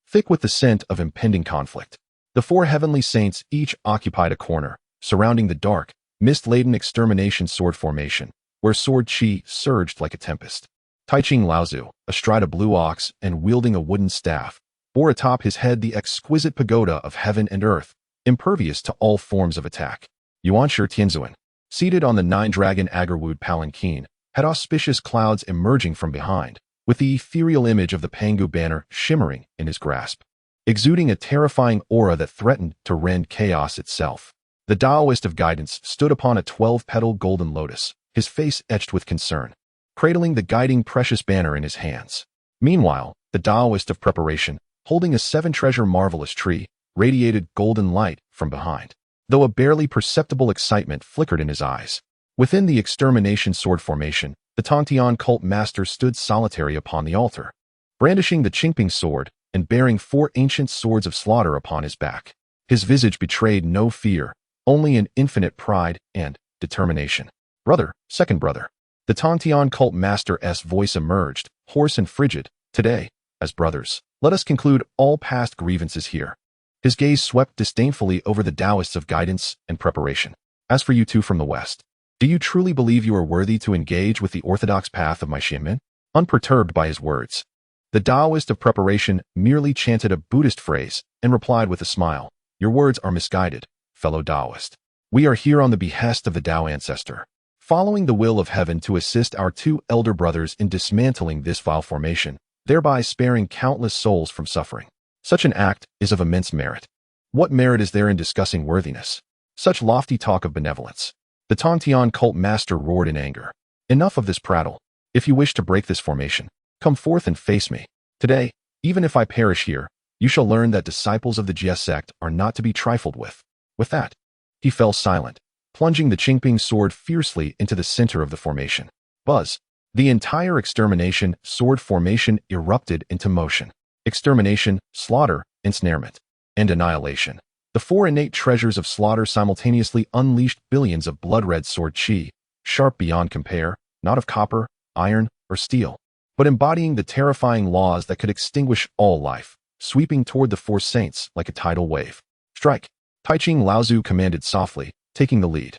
thick with the scent of impending conflict. The four heavenly saints each occupied a corner, surrounding the dark, mist-laden extermination sword formation, where sword chi surged like a tempest. Taiching Laozu, astride a blue ox and wielding a wooden staff, bore atop his head the exquisite pagoda of heaven and earth, impervious to all forms of attack. Yuanshi Tianzuan, seated on the nine-dragon Agarwood palanquin, had auspicious clouds emerging from behind, with the ethereal image of the Pangu banner shimmering in his grasp, exuding a terrifying aura that threatened to rend chaos itself. The Daoist of guidance stood upon a 12-petaled golden lotus, his face etched with concern, cradling the guiding precious banner in his hands. Meanwhile, the Daoist of preparation, holding a seven-treasure marvelous tree, radiated golden light from behind, though a barely perceptible excitement flickered in his eyes. Within the extermination sword formation, the Tongtian cult master stood solitary upon the altar, brandishing the Qingping sword and bearing four ancient swords of slaughter upon his back. His visage betrayed no fear, only an infinite pride and determination. Brother, second brother. The Tongtian cult master's voice emerged, hoarse and frigid. Today, as brothers, let us conclude all past grievances here. His gaze swept disdainfully over the Daoists of guidance and preparation. As for you two from the West, do you truly believe you are worthy to engage with the orthodox path of my Xianmen? Unperturbed by his words, the Daoist of preparation merely chanted a Buddhist phrase and replied with a smile. Your words are misguided, fellow Daoist. We are here on the behest of the Dao ancestor, following the will of heaven to assist our two elder brothers in dismantling this vile formation, thereby sparing countless souls from suffering. Such an act is of immense merit. What merit is there in discussing worthiness? Such lofty talk of benevolence. The Tongtian cult master roared in anger. Enough of this prattle. If you wish to break this formation, come forth and face me. Today, even if I perish here, you shall learn that disciples of the Jie sect are not to be trifled with. With that, he fell silent, plunging the Qingping sword fiercely into the center of the formation. Buzz. The entire extermination sword formation erupted into motion. Extermination, slaughter, ensnarement, and annihilation. The four innate treasures of slaughter simultaneously unleashed billions of blood-red sword chi, sharp beyond compare, not of copper, iron, or steel, but embodying the terrifying laws that could extinguish all life, sweeping toward the four saints like a tidal wave. Strike! Taiching Laozu commanded softly, taking the lead.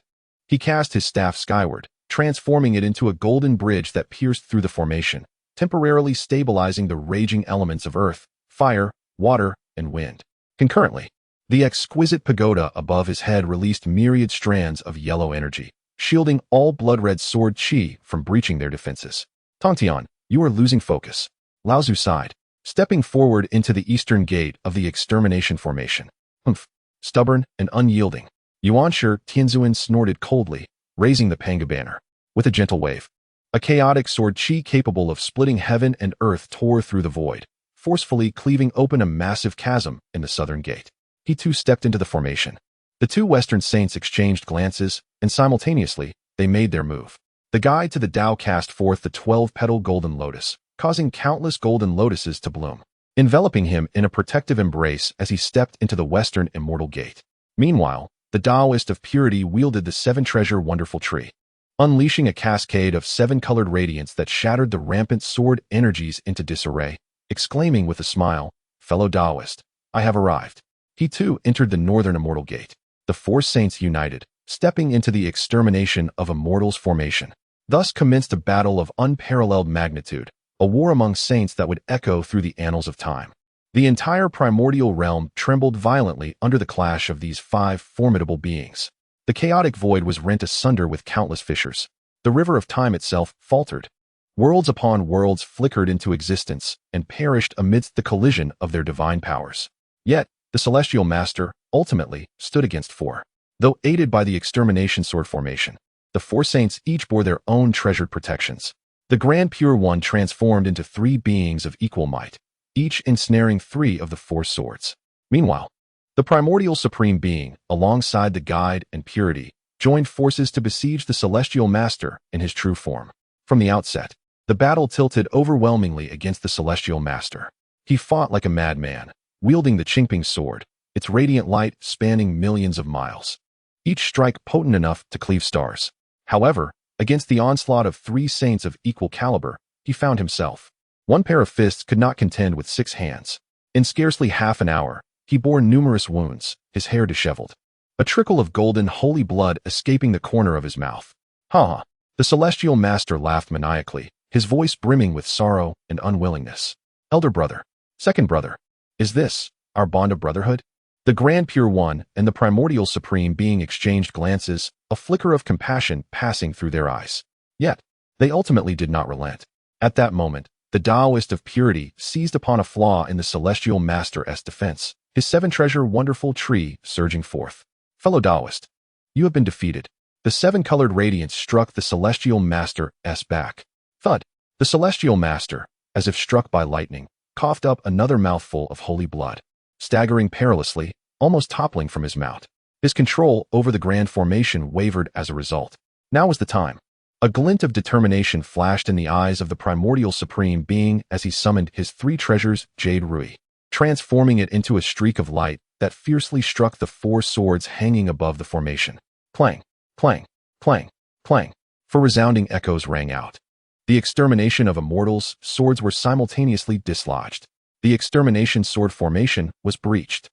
He cast his staff skyward, transforming it into a golden bridge that pierced through the formation, temporarily stabilizing the raging elements of earth, fire, water, and wind. Concurrently, the exquisite pagoda above his head released myriad strands of yellow energy, shielding all blood-red sword chi from breaching their defenses. Tongtian, you are losing focus. Lao Zu sighed, stepping forward into the eastern gate of the extermination formation. Humph, stubborn and unyielding. Yuanshi Tianzuan snorted coldly, raising the Pangu banner. With a gentle wave, a chaotic sword chi capable of splitting heaven and earth tore through the void, forcefully cleaving open a massive chasm in the southern gate. He too stepped into the formation. The two Western saints exchanged glances, and simultaneously, they made their move. The guide to the Dao cast forth the 12-petal golden lotus, causing countless golden lotuses to bloom, enveloping him in a protective embrace as he stepped into the Western immortal gate. Meanwhile, the Daoist of purity wielded the seven-treasure wonderful tree, unleashing a cascade of seven-colored radiance that shattered the rampant sword energies into disarray, exclaiming with a smile, "Fellow Daoist, I have arrived." He too entered the northern immortal gate. The four saints united, stepping into the extermination of immortals formation. Thus commenced a battle of unparalleled magnitude, a war among saints that would echo through the annals of time. The entire primordial realm trembled violently under the clash of these five formidable beings. The chaotic void was rent asunder with countless fissures. The river of time itself faltered. Worlds upon worlds flickered into existence and perished amidst the collision of their divine powers. Yet, the celestial master, ultimately, stood against four. Though aided by the extermination sword formation, the four saints each bore their own treasured protections. The Grand Pure One transformed into three beings of equal might, each ensnaring three of the four swords. Meanwhile, the primordial supreme being, alongside the guide and purity, joined forces to besiege the celestial master in his true form. From the outset, the battle tilted overwhelmingly against the celestial master. He fought like a madman, wielding the Qingping sword, its radiant light spanning millions of miles, each strike potent enough to cleave stars. However, against the onslaught of three saints of equal caliber, he found himself. One pair of fists could not contend with 6 hands. In scarcely half an hour, he bore numerous wounds, his hair disheveled, a trickle of golden holy blood escaping the corner of his mouth. Ha! The celestial master laughed maniacally, his voice brimming with sorrow and unwillingness. Elder brother, second brother, is this our bond of brotherhood? The Grand Pure One and the primordial supreme being exchanged glances, a flicker of compassion passing through their eyes. Yet, they ultimately did not relent. At that moment, the Daoist of purity seized upon a flaw in the celestial master's defense, his seven-treasure wonderful tree surging forth. Fellow Daoist, you have been defeated. The seven-colored radiance struck the celestial master's back. Thud! The celestial master, as if struck by lightning, coughed up another mouthful of holy blood, staggering perilously, almost toppling from his mouth. His control over the grand formation wavered as a result. Now was the time. A glint of determination flashed in the eyes of the primordial supreme being as he summoned his 3 treasures, Jade Rui, transforming it into a streak of light that fiercely struck the 4 swords hanging above the formation. Clang, clang, clang, clang, for resounding echoes rang out. The extermination of immortals' swords were simultaneously dislodged. The extermination sword formation was breached.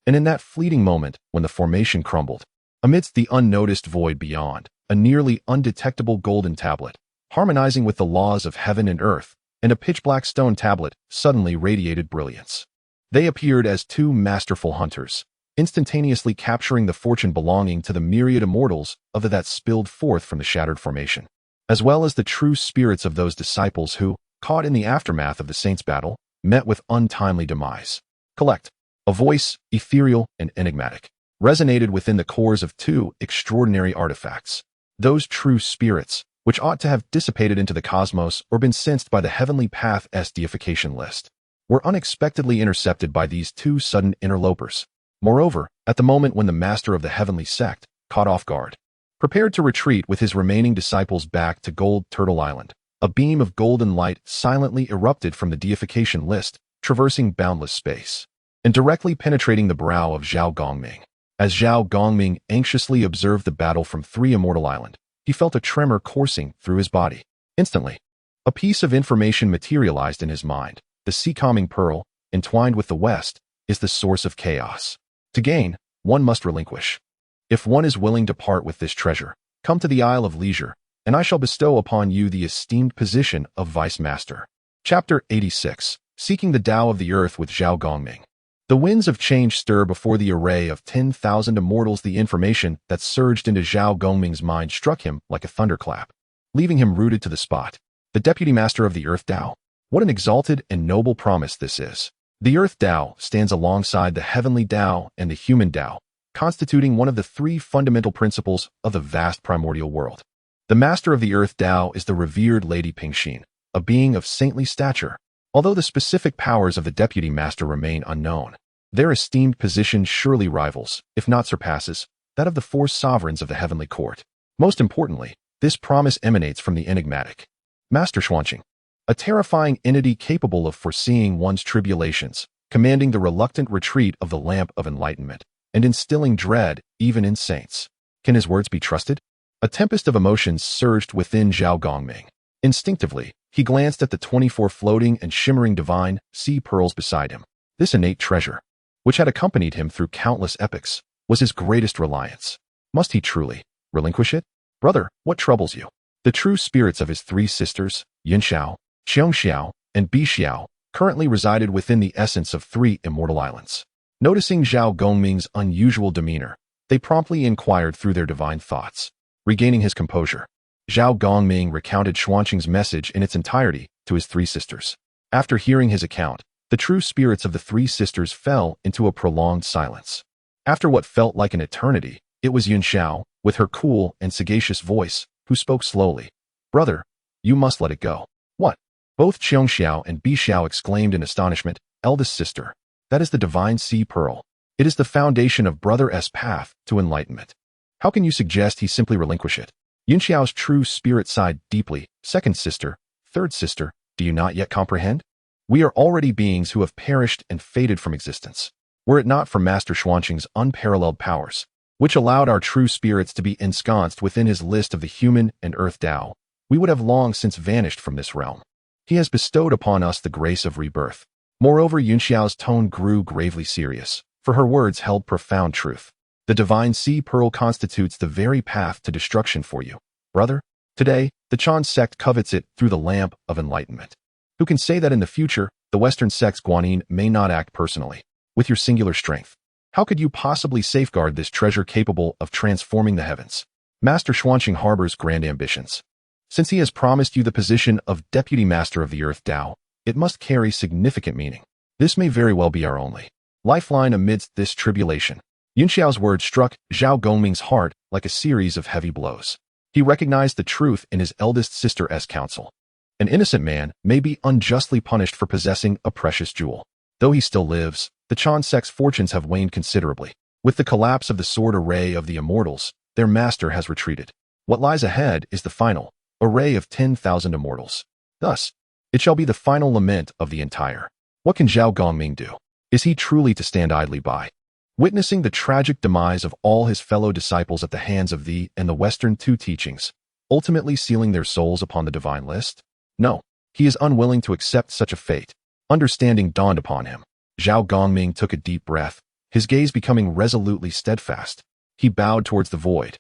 And in that fleeting moment, when the formation crumbled, amidst the unnoticed void beyond, a nearly undetectable golden tablet, harmonizing with the laws of heaven and earth, and a pitch-black stone tablet suddenly radiated brilliance. They appeared as 2 masterful hunters, instantaneously capturing the fortune belonging to the myriad immortals of that spilled forth from the shattered formation, as well as the true spirits of those disciples who, caught in the aftermath of the saints' battle, met with untimely demise. Collect. A voice, ethereal and enigmatic, resonated within the cores of 2 extraordinary artifacts. Those true spirits, which ought to have dissipated into the cosmos or been sensed by the heavenly path's deification list, were unexpectedly intercepted by these 2 sudden interlopers. Moreover, at the moment when the master of the heavenly sect, caught off guard, prepared to retreat with his remaining disciples back to Gold Turtle Island, a beam of golden light silently erupted from the deification list, traversing boundless space, and directly penetrating the brow of Zhao Gongming. As Zhao Gongming anxiously observed the battle from 3 Immortal Island, he felt a tremor coursing through his body. Instantly, a piece of information materialized in his mind. The sea-calming pearl, entwined with the West, is the source of chaos. To gain, one must relinquish. If one is willing to part with this treasure, Come to the Isle of Leisure, and I shall bestow upon you the esteemed position of Vice Master. Chapter 86. Seeking the Tao of the Earth with Zhao Gongming. The winds of change stir before the array of 10,000 immortals. The information that surged into Zhao Gongming's mind struck him like a thunderclap, leaving him rooted to the spot. The Deputy Master of the Earth Tao. What an exalted and noble promise this is. The Earth Tao stands alongside the Heavenly Dao and the Human Dao, constituting one of the three fundamental principles of the vast primordial world. The Master of the Earth Tao is the revered Lady Pingxin, a being of saintly stature. Although the specific powers of the Deputy Master remain unknown, their esteemed position surely rivals, if not surpasses, that of the four sovereigns of the Heavenly Court. Most importantly, this promise emanates from the enigmatic Master Xuanqing, a terrifying entity capable of foreseeing one's tribulations, commanding the reluctant retreat of the lamp of enlightenment, and instilling dread even in saints. Can his words be trusted? A tempest of emotions surged within Zhao Gongming. Instinctively, he glanced at the 24 floating and shimmering divine sea pearls beside him. This innate treasure, which had accompanied him through countless epochs, was his greatest reliance. Must he truly relinquish it? Brother, what troubles you? The true spirits of his three sisters, Yunxiao, Qiongxiao, and Bixiao, currently resided within the essence of three immortal islands. Noticing Zhao Gongming's unusual demeanor, they promptly inquired through their divine thoughts. Regaining his composure, Zhao Gongming recounted Xuanqing's message in its entirety to his three sisters. After hearing his account, the true spirits of the three sisters fell into a prolonged silence. After what felt like an eternity, it was Yunxiao, with her cool and sagacious voice, who spoke slowly. Brother, you must let it go. What? Both Qiongxiao and Bixiao exclaimed in astonishment. Eldest sister, that is the divine sea pearl. It is the foundation of Brother's path to enlightenment. How can you suggest he simply relinquish it? Yunxiao's true spirit sighed deeply. Second sister, third sister, do you not yet comprehend? We are already beings who have perished and faded from existence. Were it not for Master Xuanqing's unparalleled powers, which allowed our true spirits to be ensconced within his list of the human and earth Tao, we would have long since vanished from this realm. He has bestowed upon us the grace of rebirth. Moreover, Yunxiao's tone grew gravely serious, for her words held profound truth. The divine sea pearl constitutes the very path to destruction for you, brother. Today, the Chan sect covets it through the lamp of enlightenment. Who can say that in the future, the Western sects Guanyin may not act personally, with your singular strength? How could you possibly safeguard this treasure capable of transforming the heavens? Master Xuanqing harbors grand ambitions. Since he has promised you the position of Deputy Master of the Earth Tao, it must carry significant meaning. This may very well be our only lifeline amidst this tribulation. Yunxiao's words struck Zhao Gongming's heart like a series of heavy blows. He recognized the truth in his eldest sister's counsel. An innocent man may be unjustly punished for possessing a precious jewel. Though he still lives, the Chan sect's fortunes have waned considerably. With the collapse of the sword array of the immortals, their master has retreated. What lies ahead is the final array of 10,000 immortals. Thus, it shall be the final lament of the entire. What can Zhao Gongming do? Is he truly to stand idly by, witnessing the tragic demise of all his fellow disciples at the hands of thee and the Western two teachings, ultimately sealing their souls upon the divine list? No, he is unwilling to accept such a fate. Understanding dawned upon him. Zhao Gongming took a deep breath, his gaze becoming resolutely steadfast. He bowed towards the void,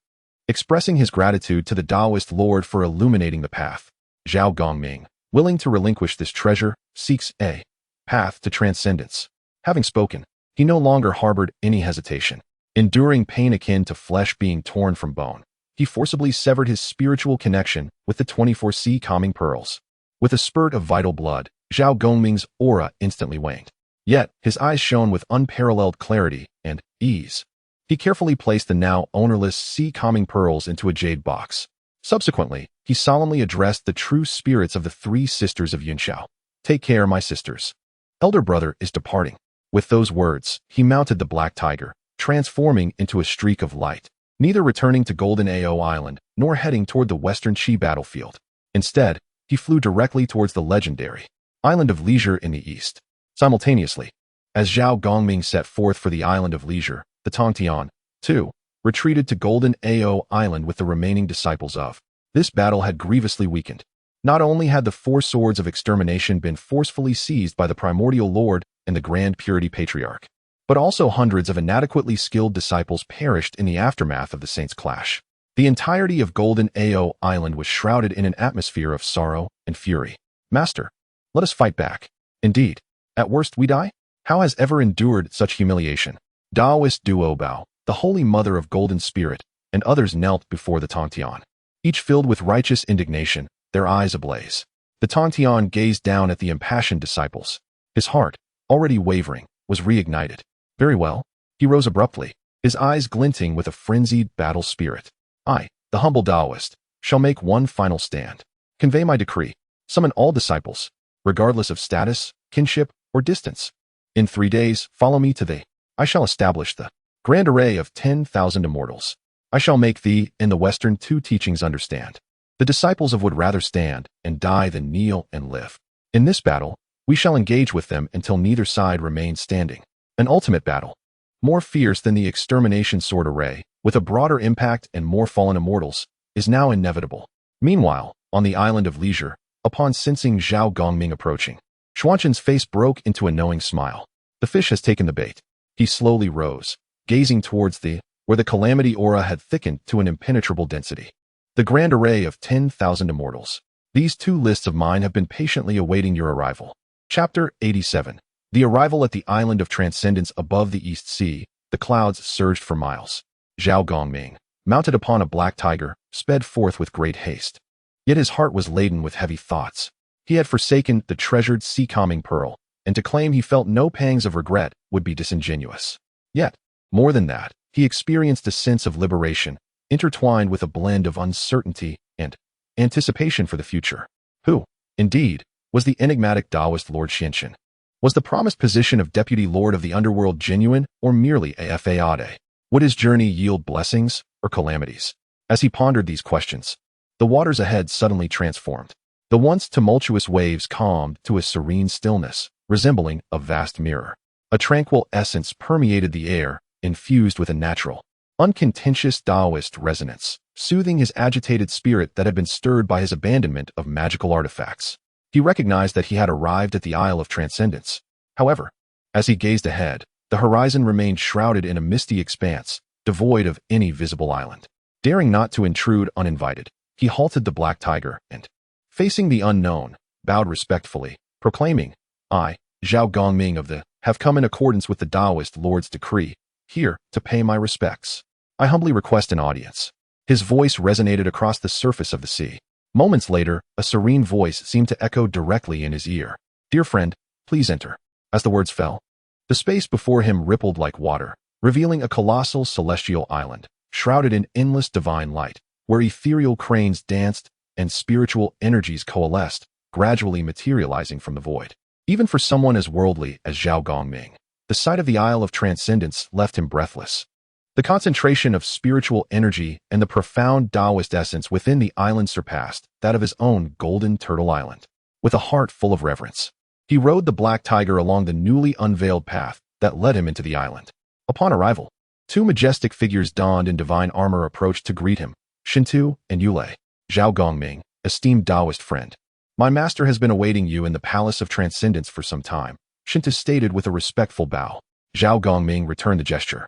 expressing his gratitude to the Daoist Lord for illuminating the path. Zhao Gongming, willing to relinquish this treasure, seeks a path to transcendence. Having spoken, he no longer harbored any hesitation. Enduring pain akin to flesh being torn from bone, he forcibly severed his spiritual connection with the 24 sea calming pearls. With a spurt of vital blood, Zhao Gongming's aura instantly waned. Yet, his eyes shone with unparalleled clarity and ease. He carefully placed the now ownerless sea calming pearls into a jade box. Subsequently, he solemnly addressed the true spirits of the three sisters of Yunxiao. Take care, my sisters. Elder brother is departing. With those words, he mounted the black tiger, transforming into a streak of light, neither returning to Golden Ao Island nor heading toward the Western Qi battlefield. Instead, he flew directly towards the legendary Island of Leisure in the east. Simultaneously, as Zhao Gongming set forth for the Island of Leisure, the Tongtian, too, retreated to Golden Ao Island with the remaining disciples of. This battle had grievously weakened. Not only had the four swords of extermination been forcefully seized by the primordial lord and the grand purity patriarch, but also hundreds of inadequately skilled disciples perished in the aftermath of the saints' clash. The entirety of Golden Ao Island was shrouded in an atmosphere of sorrow and fury. Master, let us fight back. Indeed, at worst we die? How has ever endured such humiliation? Daoist Duo Bao, the holy mother of golden spirit, and others knelt before the Tongtian, each filled with righteous indignation, their eyes ablaze. The Tongtian gazed down at the impassioned disciples. His heart, already wavering, was reignited. Very well. He rose abruptly, his eyes glinting with a frenzied battle spirit. I, the humble Daoist, shall make one final stand. Convey my decree. Summon all disciples, regardless of status, kinship, or distance. In 3 days, follow me to thee. I shall establish the grand array of 10,000 immortals. I shall make thee and the Western two teachings understand. The disciples of would rather stand and die than kneel and live. In this battle, we shall engage with them until neither side remains standing. An ultimate battle, more fierce than the extermination sword array, with a broader impact and more fallen immortals, is now inevitable. Meanwhile, on the island of leisure, upon sensing Zhao Gongming approaching, Xuanzhen's face broke into a knowing smile. The fish has taken the bait. He slowly rose, gazing towards where the calamity aura had thickened to an impenetrable density. The grand array of 10,000 immortals. These 2 lists of mine have been patiently awaiting your arrival. Chapter 87. The arrival at the island of transcendence above the East Sea. The clouds surged for miles. Zhao Gongming, mounted upon a black tiger, sped forth with great haste. Yet his heart was laden with heavy thoughts. He had forsaken the treasured sea-calming pearl, and to claim he felt no pangs of regret would be disingenuous. Yet, more than that, he experienced a sense of liberation, intertwined with a blend of uncertainty and anticipation for the future. Who, indeed, was the enigmatic Daoist Lord Xianchen? Was the promised position of Deputy Lord of the Underworld genuine or merely a fade? Would his journey yield blessings or calamities? As he pondered these questions, the waters ahead suddenly transformed. The once tumultuous waves calmed to a serene stillness, resembling a vast mirror. A tranquil essence permeated the air, infused with a natural, uncontentious Daoist resonance, soothing his agitated spirit that had been stirred by his abandonment of magical artifacts. He recognized that he had arrived at the Isle of Transcendence. However, as he gazed ahead, the horizon remained shrouded in a misty expanse, devoid of any visible island. Daring not to intrude uninvited, he halted the black tiger and, facing the unknown, bowed respectfully, proclaiming, I, Zhao Gongming of the, have come in accordance with the Daoist Lord's decree, here to pay my respects. I humbly request an audience. His voice resonated across the surface of the sea. Moments later, a serene voice seemed to echo directly in his ear. Dear friend, please enter. As the words fell, the space before him rippled like water, revealing a colossal celestial island, shrouded in endless divine light, where ethereal cranes danced and spiritual energies coalesced, gradually materializing from the void. Even for someone as worldly as Zhao Gongming, the sight of the Isle of Transcendence left him breathless. The concentration of spiritual energy and the profound Daoist essence within the island surpassed that of his own Golden Turtle Island. With a heart full of reverence, he rode the black tiger along the newly unveiled path that led him into the island. Upon arrival, 2 majestic figures donned in divine armor approached to greet him, Shintu and Yulei. Zhao Gongming, esteemed Daoist friend. My master has been awaiting you in the Palace of Transcendence for some time, Shintu stated with a respectful bow. Zhao Gongming returned the gesture.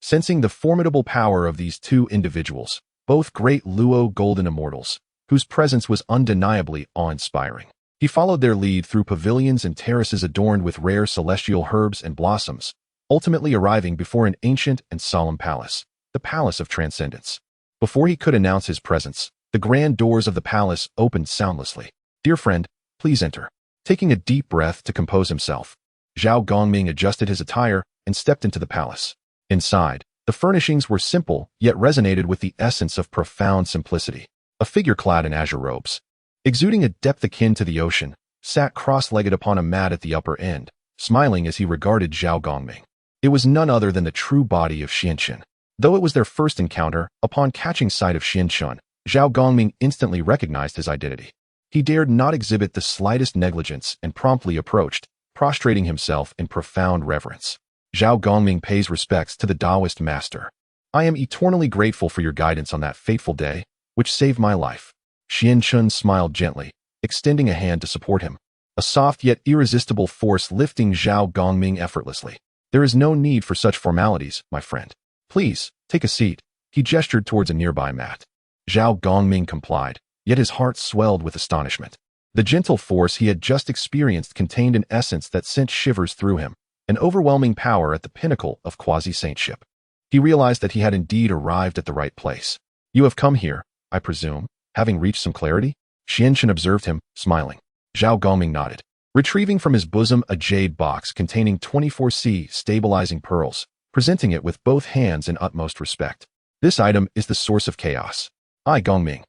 Sensing the formidable power of these 2 individuals, both great Luo golden immortals, whose presence was undeniably awe-inspiring, he followed their lead through pavilions and terraces adorned with rare celestial herbs and blossoms, ultimately arriving before an ancient and solemn palace, the Palace of Transcendence. Before he could announce his presence, the grand doors of the palace opened soundlessly. Dear friend, please enter. Taking a deep breath to compose himself, Zhao Gongming adjusted his attire and stepped into the palace. Inside, the furnishings were simple, yet resonated with the essence of profound simplicity. A figure clad in azure robes, exuding a depth akin to the ocean, sat cross-legged upon a mat at the upper end, smiling as he regarded Zhao Gongming. It was none other than the true body of Xianchen. Though it was their first encounter, upon catching sight of Xianchen, Zhao Gongming instantly recognized his identity. He dared not exhibit the slightest negligence and promptly approached, prostrating himself in profound reverence. Zhao Gongming pays respects to the Daoist master. I am eternally grateful for your guidance on that fateful day, which saved my life. Xianchen smiled gently, extending a hand to support him. A soft yet irresistible force lifting Zhao Gongming effortlessly. There is no need for such formalities, my friend. Please, take a seat. He gestured towards a nearby mat. Zhao Gongming complied, yet his heart swelled with astonishment. The gentle force he had just experienced contained an essence that sent shivers through him, an overwhelming power at the pinnacle of quasi-saintship. He realized that he had indeed arrived at the right place. You have come here, I presume, having reached some clarity? Lin Chen observed him, smiling. Zhao Gongming nodded. Retrieving from his bosom a jade box containing 24C stabilizing pearls, presenting it with both hands in utmost respect. This item is the source of chaos. I, Gongming,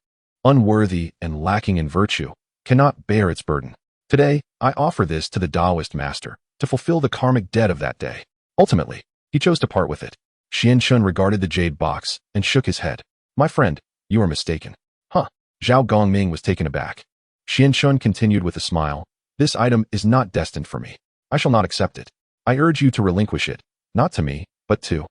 unworthy and lacking in virtue, cannot bear its burden. Today, I offer this to the Daoist master, to fulfill the karmic debt of that day. Ultimately, he chose to part with it. Lin Chen regarded the jade box and shook his head. My friend, you are mistaken. Huh. Zhao Gongming was taken aback. Lin Chen continued with a smile. This item is not destined for me. I shall not accept it. I urge you to relinquish it, not to me, but to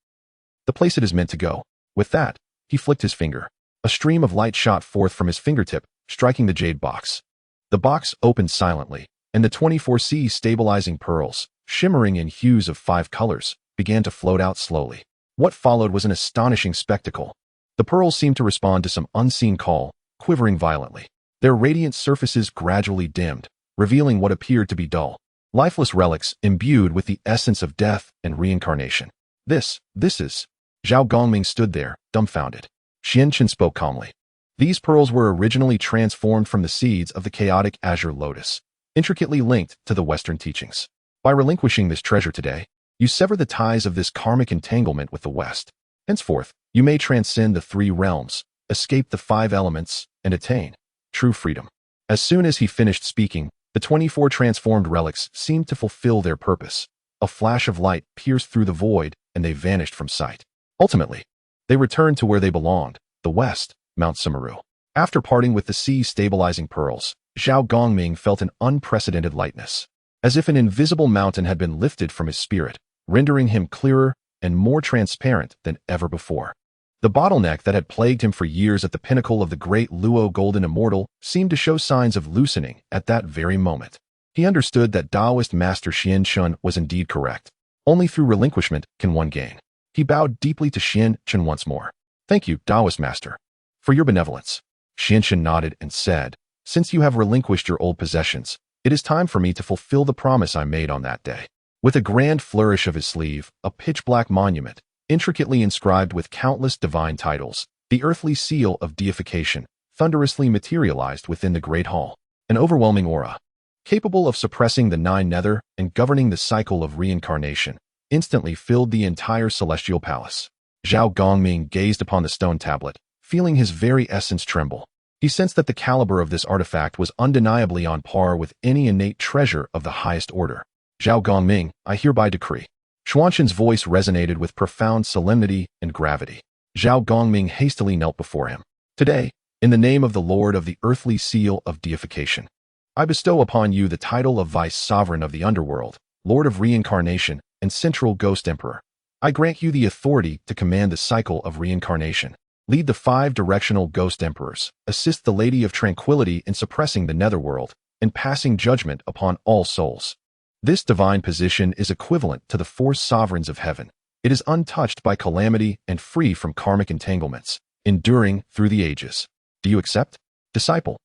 the place it is meant to go. With that, he flicked his finger. A stream of light shot forth from his fingertip, striking the jade box. The box opened silently, and the 24C stabilizing pearls, shimmering in hues of 5 colors, began to float out slowly. What followed was an astonishing spectacle. The pearls seemed to respond to some unseen call, quivering violently. Their radiant surfaces gradually dimmed, revealing what appeared to be dull, lifeless relics imbued with the essence of death and reincarnation. This is... Zhao Gongming stood there, dumbfounded. Lin Chen spoke calmly. These pearls were originally transformed from the seeds of the chaotic azure lotus, intricately linked to the Western teachings. By relinquishing this treasure today, you sever the ties of this karmic entanglement with the West. Henceforth, you may transcend the 3 realms, escape the 5 elements, and attain true freedom. As soon as he finished speaking, the 24 transformed relics seemed to fulfill their purpose. A flash of light pierced through the void, and they vanished from sight. Ultimately, they returned to where they belonged, the West, Mount Sumeru. After parting with the sea-stabilizing pearls, Zhao Gongming felt an unprecedented lightness, as if an invisible mountain had been lifted from his spirit, rendering him clearer and more transparent than ever before. The bottleneck that had plagued him for years at the pinnacle of the great Luo Golden Immortal seemed to show signs of loosening at that very moment. He understood that Daoist Master Lin Chen was indeed correct. Only through relinquishment can one gain. He bowed deeply to Lin Chen once more. Thank you, Daoist Master, for your benevolence. Lin Chen nodded and said, since you have relinquished your old possessions, it is time for me to fulfill the promise I made on that day. With a grand flourish of his sleeve, a pitch-black monument, intricately inscribed with countless divine titles, the earthly seal of deification, thunderously materialized within the great hall. An overwhelming aura, capable of suppressing the 9 nether and governing the cycle of reincarnation, instantly filled the entire celestial palace. Zhao Gongming gazed upon the stone tablet, feeling his very essence tremble. He sensed that the caliber of this artifact was undeniably on par with any innate treasure of the highest order. Zhao Gongming, I hereby decree. Xuanshan's voice resonated with profound solemnity and gravity. Zhao Gongming hastily knelt before him. Today, in the name of the Lord of the earthly seal of deification, I bestow upon you the title of Vice Sovereign of the Underworld, Lord of Reincarnation, and Central Ghost Emperor. I grant you the authority to command the cycle of reincarnation, lead the 5 directional Ghost Emperors, assist the Lady of Tranquility in suppressing the netherworld, and passing judgment upon all souls. This divine position is equivalent to the 4 sovereigns of heaven. It is untouched by calamity and free from karmic entanglements, enduring through the ages. Do you accept? Disciple.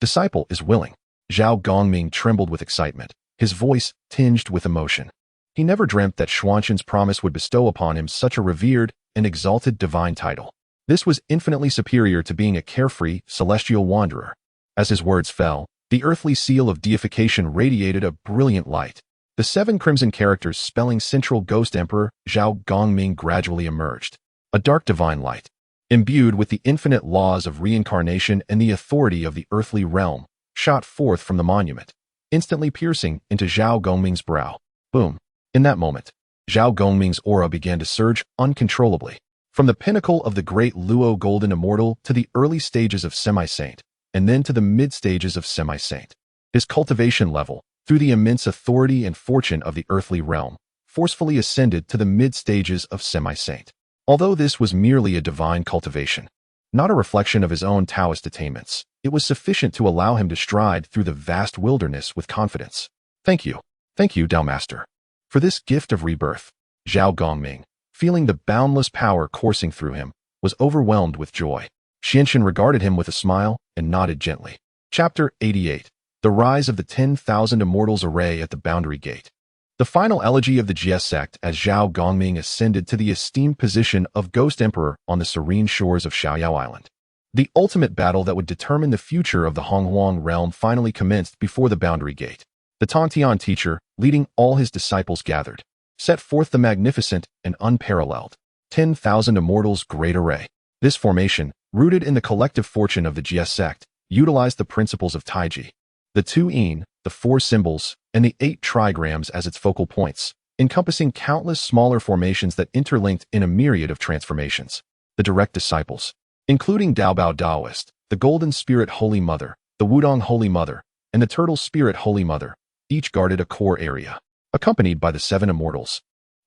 Disciple is willing. Zhao Gongming trembled with excitement, his voice tinged with emotion. He never dreamt that Xuanshan's promise would bestow upon him such a revered and exalted divine title. This was infinitely superior to being a carefree, celestial wanderer. As his words fell, the earthly seal of deification radiated a brilliant light. The 7 crimson characters spelling Central Ghost Emperor Zhao Gongming gradually emerged. A dark divine light, imbued with the infinite laws of reincarnation and the authority of the earthly realm, shot forth from the monument, instantly piercing into Zhao Gongming's brow. Boom. In that moment, Zhao Gongming's aura began to surge uncontrollably. From the pinnacle of the great Luo Golden Immortal to the early stages of Semi-Saint, and then to the mid-stages of Semi-Saint. His cultivation level, through the immense authority and fortune of the earthly realm, forcefully ascended to the mid-stages of Semi-Saint. Although this was merely a divine cultivation, not a reflection of his own Taoist attainments, it was sufficient to allow him to stride through the vast wilderness with confidence. Thank you, Dao Master, for this gift of rebirth. Zhao Gongming, feeling the boundless power coursing through him, was overwhelmed with joy. Xianxian regarded him with a smile and nodded gently. Chapter 88. The Rise of the 10,000 Immortals Array at the Boundary Gate. The final elegy of the Jie sect as Zhao Gongming ascended to the esteemed position of Ghost Emperor on the serene shores of Xiaoyao Island. The ultimate battle that would determine the future of the Honghuang realm finally commenced before the Boundary Gate. The Tongtian teacher, leading all his disciples gathered, set forth the magnificent and unparalleled 10,000 Immortals Great Array. This formation, rooted in the collective fortune of the Jie sect, utilized the principles of Taiji, the 2 yin, the 4 symbols, and the 8 trigrams as its focal points, encompassing countless smaller formations that interlinked in a myriad of transformations. The direct disciples, including Daobao Daoist, the Golden Spirit Holy Mother, the Wudong Holy Mother, and the Turtle Spirit Holy Mother, each guarded a core area, accompanied by the 7 immortals,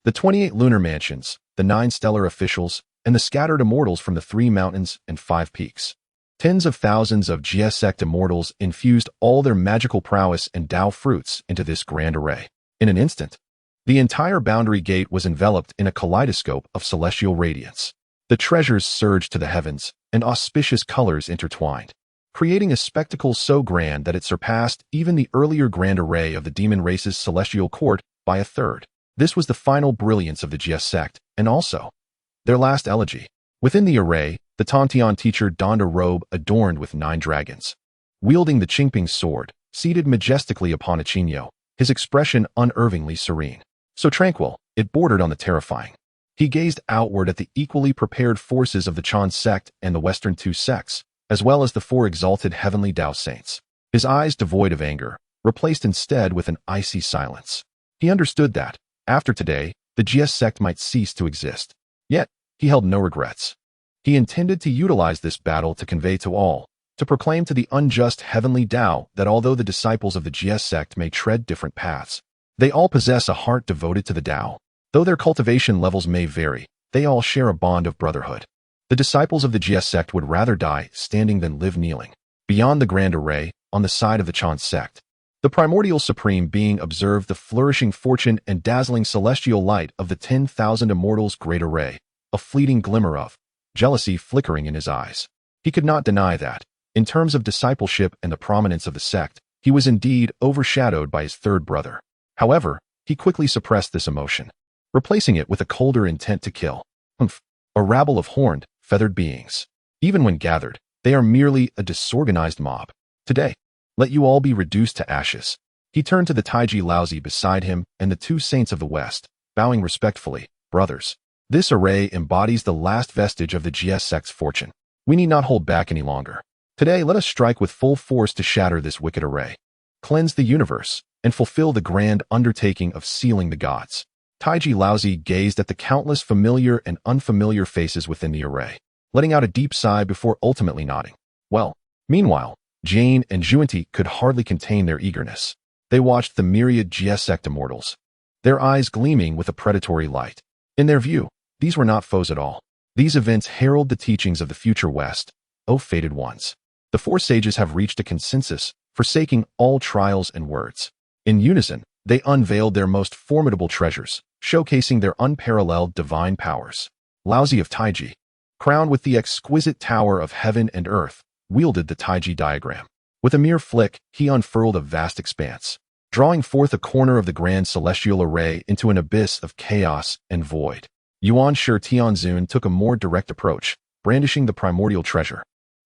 the 28 lunar mansions, the 9 stellar officials, and the scattered immortals from the 3 mountains and 5 peaks. Tens of thousands of Jie sect immortals infused all their magical prowess and Dao fruits into this grand array. In an instant, the entire Boundary Gate was enveloped in a kaleidoscope of celestial radiance. The treasures surged to the heavens, and auspicious colors intertwined, creating a spectacle so grand that it surpassed even the earlier grand array of the demon race's celestial court by a third. This was the final brilliance of the Jie sect, and also their last elegy. Within the array, the Tongtian teacher donned a robe adorned with 9 dragons. Wielding the Qingping sword, seated majestically upon a qinyo, his expression unervingly serene. So tranquil, it bordered on the terrifying. He gazed outward at the equally prepared forces of the Chan sect and the Western 2 sects, as well as the 4 exalted Heavenly Dao saints. His eyes devoid of anger, replaced instead with an icy silence. He understood that, after today, the Jie sect might cease to exist. Yet, he held no regrets. He intended to utilize this battle to convey to all, to proclaim to the unjust Heavenly Dao that although the disciples of the Jie sect may tread different paths, they all possess a heart devoted to the Dao. Though their cultivation levels may vary, they all share a bond of brotherhood. The disciples of the Jie sect would rather die standing than live kneeling. Beyond the grand array, on the side of the Chan sect, the primordial supreme being observed the flourishing fortune and dazzling celestial light of the 10,000 immortals great array, a fleeting glimmer of jealousy flickering in his eyes. He could not deny that, in terms of discipleship and the prominence of the sect, he was indeed overshadowed by his third brother. However, he quickly suppressed this emotion, replacing it with a colder intent to kill. A rabble of horned, feathered beings. Even when gathered, they are merely a disorganized mob. Today, let you all be reduced to ashes. He turned to the Taiji Laozi beside him and the 2 saints of the West, bowing respectfully. Brothers, this array embodies the last vestige of the Jie sect's fortune. We need not hold back any longer. Today, let us strike with full force to shatter this wicked array, cleanse the universe, and fulfill the grand undertaking of sealing the gods. Taiji Laozi gazed at the countless familiar and unfamiliar faces within the array, letting out a deep sigh before ultimately nodding. Well, meanwhile, Jane and Zhuanti could hardly contain their eagerness. They watched the myriad Jie sect immortals, their eyes gleaming with a predatory light. In their view, these were not foes at all. These events herald the teachings of the future West. O fated ones. The 4 sages have reached a consensus, forsaking all trials and words. In unison, they unveiled their most formidable treasures, showcasing their unparalleled divine powers. Laozi of Taiji, crowned with the exquisite tower of heaven and earth, wielded the Taiji diagram. With a mere flick, he unfurled a vast expanse, drawing forth a corner of the grand celestial array into an abyss of chaos and void. Yuan Shi Tianzun took a more direct approach, brandishing the primordial treasure,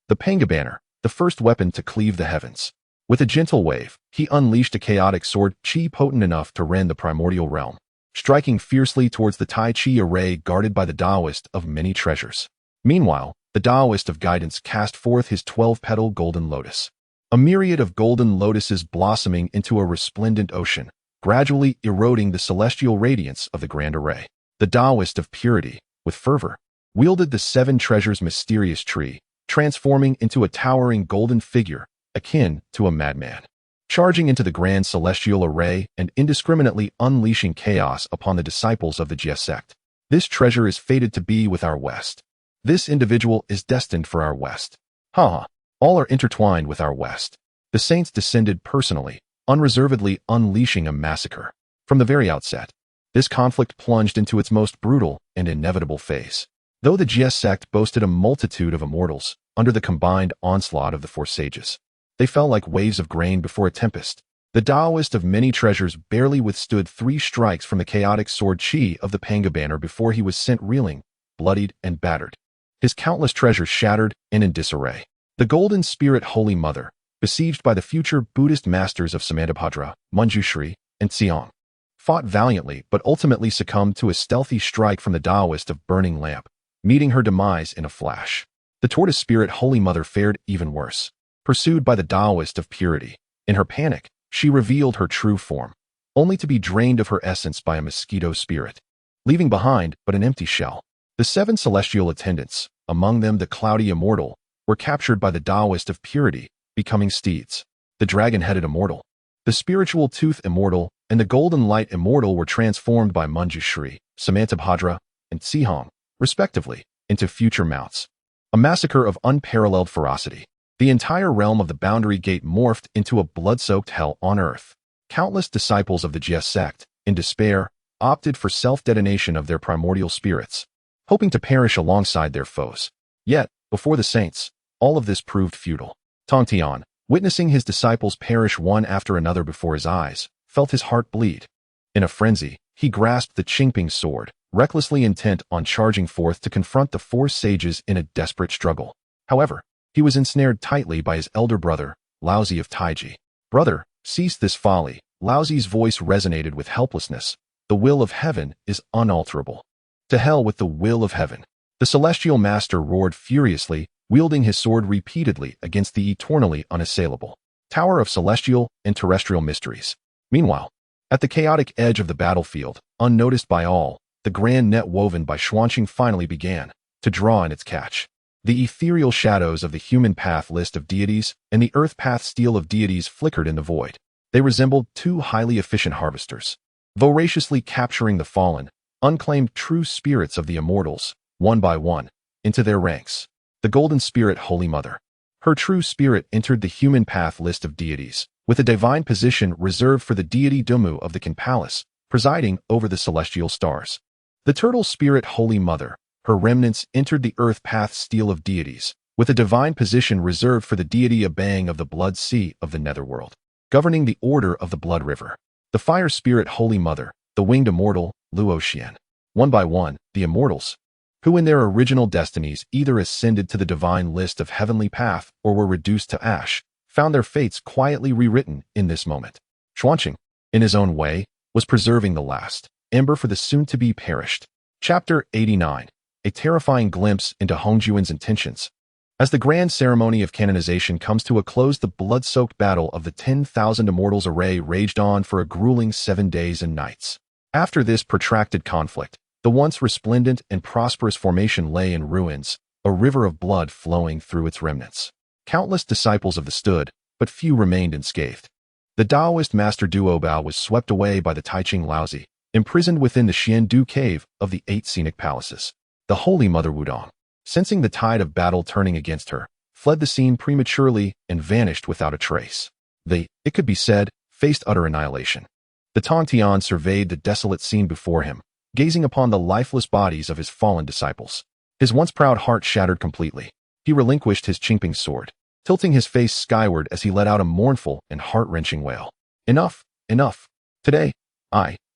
the Pangu banner, the first weapon to cleave the heavens. With a gentle wave, he unleashed a chaotic sword chi potent enough to rend the primordial realm, striking fiercely towards the Tai Chi array guarded by the Daoist of many treasures. Meanwhile, the Daoist of guidance cast forth his 12-petal golden lotus, a myriad of golden lotuses blossoming into a resplendent ocean, gradually eroding the celestial radiance of the grand array. The Daoist of purity, with fervor, wielded the 7 treasures mysterious tree, transforming into a towering golden figure, akin to a madman, charging into the grand celestial array and indiscriminately unleashing chaos upon the disciples of the Jie sect. This treasure is fated to be with our West. This individual is destined for our West. All are intertwined with our West. The saints descended personally, unreservedly unleashing a massacre. From the very outset, this conflict plunged into its most brutal and inevitable phase. Though the Jie sect boasted a multitude of immortals, under the combined onslaught of the four sages, they fell like waves of grain before a tempest. The Daoist of many treasures barely withstood 3 strikes from the chaotic sword chi of the Pangu banner before he was sent reeling, bloodied, and battered. His countless treasures shattered and in disarray. The Golden Spirit Holy Mother, besieged by the future Buddhist masters of Samantabhadra, Manjushri, and Xiong, fought valiantly but ultimately succumbed to a stealthy strike from the Daoist of Burning Lamp, meeting her demise in a flash. The Tortoise Spirit Holy Mother fared even worse. Pursued by the Daoist of Purity, in her panic, she revealed her true form, only to be drained of her essence by a mosquito spirit, leaving behind but an empty shell. The 7 celestial attendants, among them the Cloudy Immortal, were captured by the Daoist of Purity, becoming steeds. The Dragon-Headed Immortal, the Spiritual Tooth Immortal, and the Golden Light Immortal were transformed by Manjushri, Samantabhadra, and Xiong, respectively, into future mounts. A massacre of unparalleled ferocity. The entire realm of the Boundary Gate morphed into a blood-soaked hell on earth. Countless disciples of the Jie sect, in despair, opted for self-detonation of their primordial spirits, hoping to perish alongside their foes. Yet, before the saints, all of this proved futile. Tongtian, witnessing his disciples perish one after another before his eyes, felt his heart bleed. In a frenzy, he grasped the Qingping sword, recklessly intent on charging forth to confront the 4 sages in a desperate struggle. However, he was ensnared tightly by his elder brother, Laozi of Taiji. "Brother, cease this folly." Laozi's voice resonated with helplessness. "The will of heaven is unalterable." "To hell with the will of heaven." The celestial master roared furiously, wielding his sword repeatedly against the eternally unassailable tower of celestial and terrestrial mysteries. Meanwhile, at the chaotic edge of the battlefield, unnoticed by all, the grand net woven by Xuanqing finally began to draw in its catch. The ethereal shadows of the human path list of deities and the earth path steel of deities flickered in the void. They resembled 2 highly efficient harvesters, voraciously capturing the fallen, unclaimed true spirits of the immortals, one by one, into their ranks. The Golden Spirit Holy Mother. Her true spirit entered the human path list of deities, with a divine position reserved for the deity Dumu of the Kan Palace, presiding over the celestial stars. The Turtle Spirit Holy Mother. Her remnants entered the earth path steel of deities, with a divine position reserved for the deity Abang of the Blood Sea of the Netherworld, governing the order of the Blood River. The Fire Spirit Holy Mother, the Winged Immortal, Luo Xian. One by one, the immortals, who in their original destinies either ascended to the divine list of heavenly path or were reduced to ash, found their fates quietly rewritten in this moment. Xuanqing, in his own way, was preserving the last ember for the soon-to-be perished. Chapter 89. A terrifying glimpse into Hongjun's intentions. As the grand ceremony of canonization comes to a close, the blood-soaked battle of the 10,000 immortals array raged on for a grueling 7 days and nights. After this protracted conflict, the once resplendent and prosperous formation lay in ruins, a river of blood flowing through its remnants. Countless disciples of the stood, but few remained unscathed. The Daoist master Duobao was swept away by the Taiching Laozi, imprisoned within the Xiandu cave of the 8 scenic palaces. The Holy Mother Wudong, sensing the tide of battle turning against her, fled the scene prematurely and vanished without a trace. They, it could be said, faced utter annihilation. The Tongtian surveyed the desolate scene before him, gazing upon the lifeless bodies of his fallen disciples. His once proud heart shattered completely. He relinquished his Qingping sword, tilting his face skyward as he let out a mournful and heart-wrenching wail. Enough, enough. Today,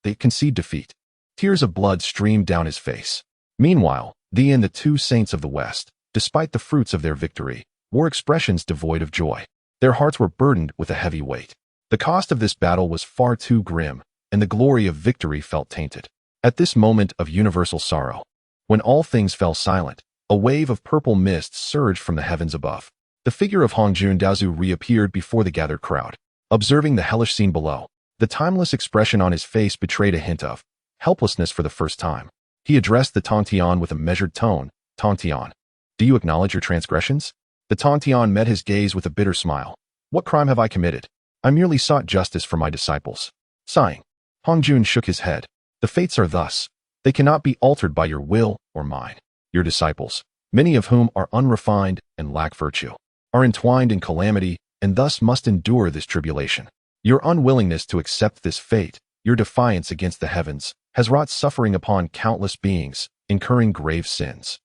they concede defeat. Tears of blood streamed down his face. Meanwhile, they and the 2 saints of the West, despite the fruits of their victory, wore expressions devoid of joy. Their hearts were burdened with a heavy weight. The cost of this battle was far too grim, and the glory of victory felt tainted. At this moment of universal sorrow, when all things fell silent, a wave of purple mist surged from the heavens above. The figure of Hongjun Daozu reappeared before the gathered crowd. Observing the hellish scene below, the timeless expression on his face betrayed a hint of helplessness for the first time. He addressed the Tongtian with a measured tone. "Tongtian, do you acknowledge your transgressions?" The Tongtian met his gaze with a bitter smile. "What crime have I committed? I merely sought justice for my disciples." Sighing, Hongjun shook his head. "The fates are thus. They cannot be altered by your will or mine. Your disciples, many of whom are unrefined and lack virtue, are entwined in calamity and thus must endure this tribulation. Your unwillingness to accept this fate, your defiance against the heavens, has wrought suffering upon countless beings, incurring grave sins.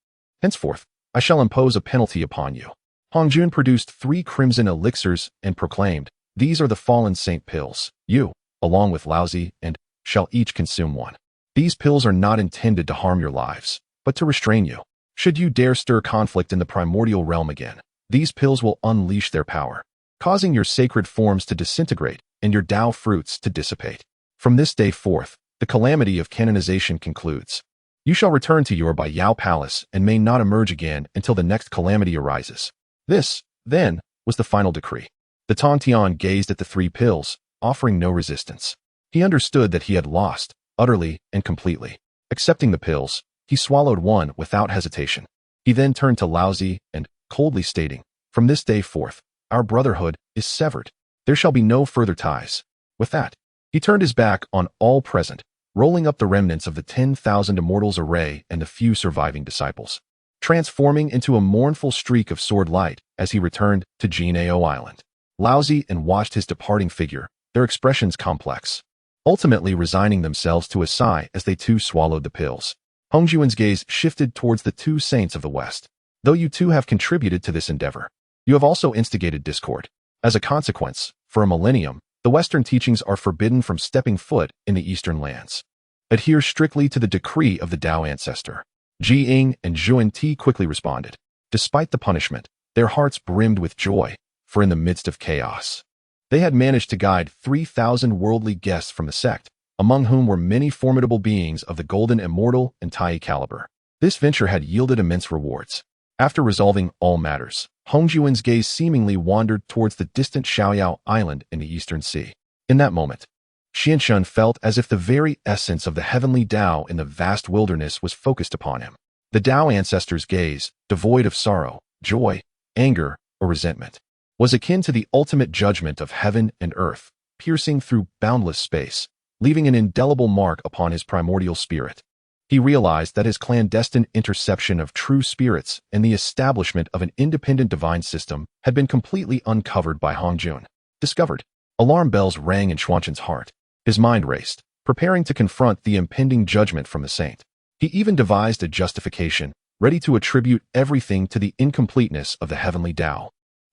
Henceforth, I shall impose a penalty upon you. Hongjun produced 3 crimson elixirs and proclaimed, "These are the fallen saint pills. You, along with Laozi, and shall each consume one. These pills are not intended to harm your lives, but to restrain you. Should you dare stir conflict in the primordial realm again, these pills will unleash their power, causing your sacred forms to disintegrate and your Dao fruits to dissipate. From this day forth, the calamity of canonization concludes. You shall return to your Zixiao Palace and may not emerge again until the next calamity arises." This, then, was the final decree. The Tongtian gazed at the 3 pills, offering no resistance. He understood that he had lost, utterly and completely. Accepting the pills, he swallowed one without hesitation. He then turned to Laozi and, coldly stating, "From this day forth, our brotherhood is severed. There shall be no further ties." With that, he turned his back on all present, rolling up the remnants of the 10,000 immortals array and the few surviving disciples, transforming into a mournful streak of sword light as he returned to Jinao Island. Laozi and watched his departing figure, their expressions complex, ultimately resigning themselves to a sigh as they too swallowed the pills. Hongjun's gaze shifted towards the 2 saints of the West. "Though you too have contributed to this endeavor, you have also instigated discord. As a consequence, for a millennium, the Western teachings are forbidden from stepping foot in the Eastern lands. Adhere strictly to the decree of the Dao ancestor." Ji Ying and Zhuan Ti quickly responded. Despite the punishment, their hearts brimmed with joy, for in the midst of chaos, they had managed to guide 3,000 worldly guests from the sect, among whom were many formidable beings of the golden immortal and Tai caliber. This venture had yielded immense rewards. After resolving all matters, Hongjun's gaze seemingly wandered towards the distant Xiaoyao Island in the Eastern Sea. In that moment, Xianshun felt as if the very essence of the Heavenly Dao in the vast wilderness was focused upon him. The Dao ancestor's gaze, devoid of sorrow, joy, anger, or resentment, was akin to the ultimate judgment of heaven and earth, piercing through boundless space, leaving an indelible mark upon his primordial spirit. He realized that his clandestine interception of true spirits and the establishment of an independent divine system had been completely uncovered by Hongjun. Discovered. Alarm bells rang in Xuanzhen's heart. His mind raced, preparing to confront the impending judgment from the saint. He even devised a justification, ready to attribute everything to the incompleteness of the Heavenly Dao,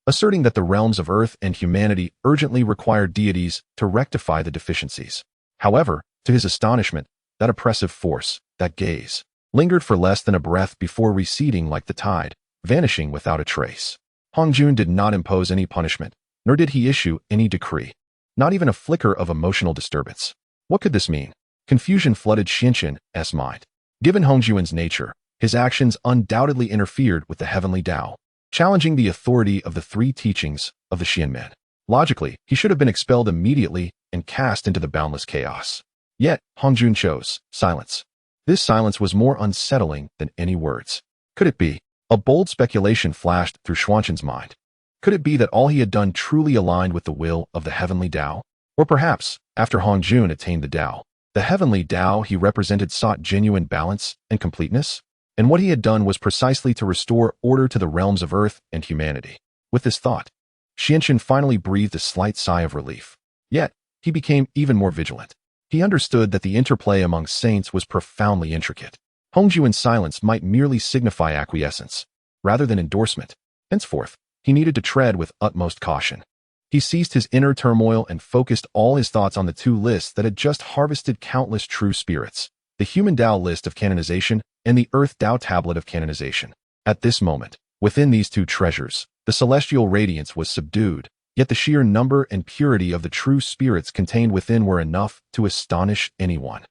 asserting that the realms of earth and humanity urgently required deities to rectify the deficiencies. However, to his astonishment, that oppressive force, that gaze, lingered for less than a breath before receding like the tide, vanishing without a trace. Hongjun did not impose any punishment, nor did he issue any decree. Not even a flicker of emotional disturbance. What could this mean? Confusion flooded Xianshun's mind. Given Hongjun's nature, his actions undoubtedly interfered with the Heavenly Dao, challenging the authority of the 3 teachings of the Xianmen. Logically, he should have been expelled immediately and cast into the boundless chaos. Yet, Hongjun chose silence. This silence was more unsettling than any words. Could it be? A bold speculation flashed through Xuanzhen's mind. Could it be that all he had done truly aligned with the will of the Heavenly Dao? Or perhaps, after Hongjun attained the Dao, the Heavenly Dao he represented sought genuine balance and completeness? And what he had done was precisely to restore order to the realms of earth and humanity. With this thought, Xianshun finally breathed a slight sigh of relief. Yet, he became even more vigilant. He understood that the interplay among saints was profoundly intricate. Hongjun's silence might merely signify acquiescence, rather than endorsement. Henceforth, he needed to tread with utmost caution. He ceased his inner turmoil and focused all his thoughts on the 2 lists that had just harvested countless true spirits, the Human Dao list of canonization and the Earth Dao tablet of canonization. At this moment, within these 2 treasures, the celestial radiance was subdued, yet the sheer number and purity of the true spirits contained within were enough to astonish anyone.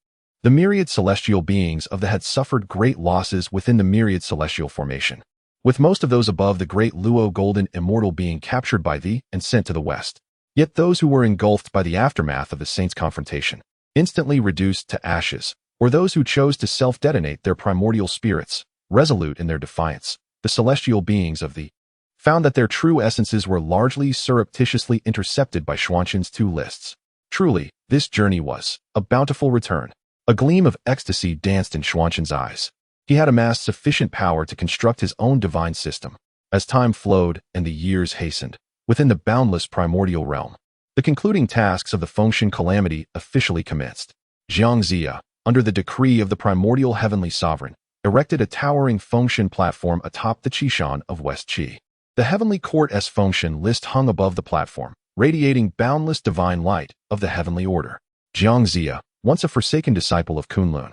The myriad celestial beings of the had suffered great losses within the myriad celestial formation, with most of those above the great Luo golden immortal being captured by thee and sent to the west. Yet those who were engulfed by the aftermath of the saints' confrontation, instantly reduced to ashes, or those who chose to self-detonate their primordial spirits, resolute in their defiance, the celestial beings of thee, found that their true essences were largely surreptitiously intercepted by Xuanzhen's 2 lists. Truly, this journey was a bountiful return. A gleam of ecstasy danced in Xuanzhen's eyes. He had amassed sufficient power to construct his own divine system. As time flowed and the years hastened, within the boundless primordial realm, the concluding tasks of the Fengshen calamity officially commenced. Jiangxia, under the decree of the primordial heavenly sovereign, erected a towering Fengshen platform atop the Qishan of West Qi. The Heavenly Court's Fengshen list hung above the platform, radiating boundless divine light of the Heavenly Order. Jiang Zia, once a forsaken disciple of Kunlun,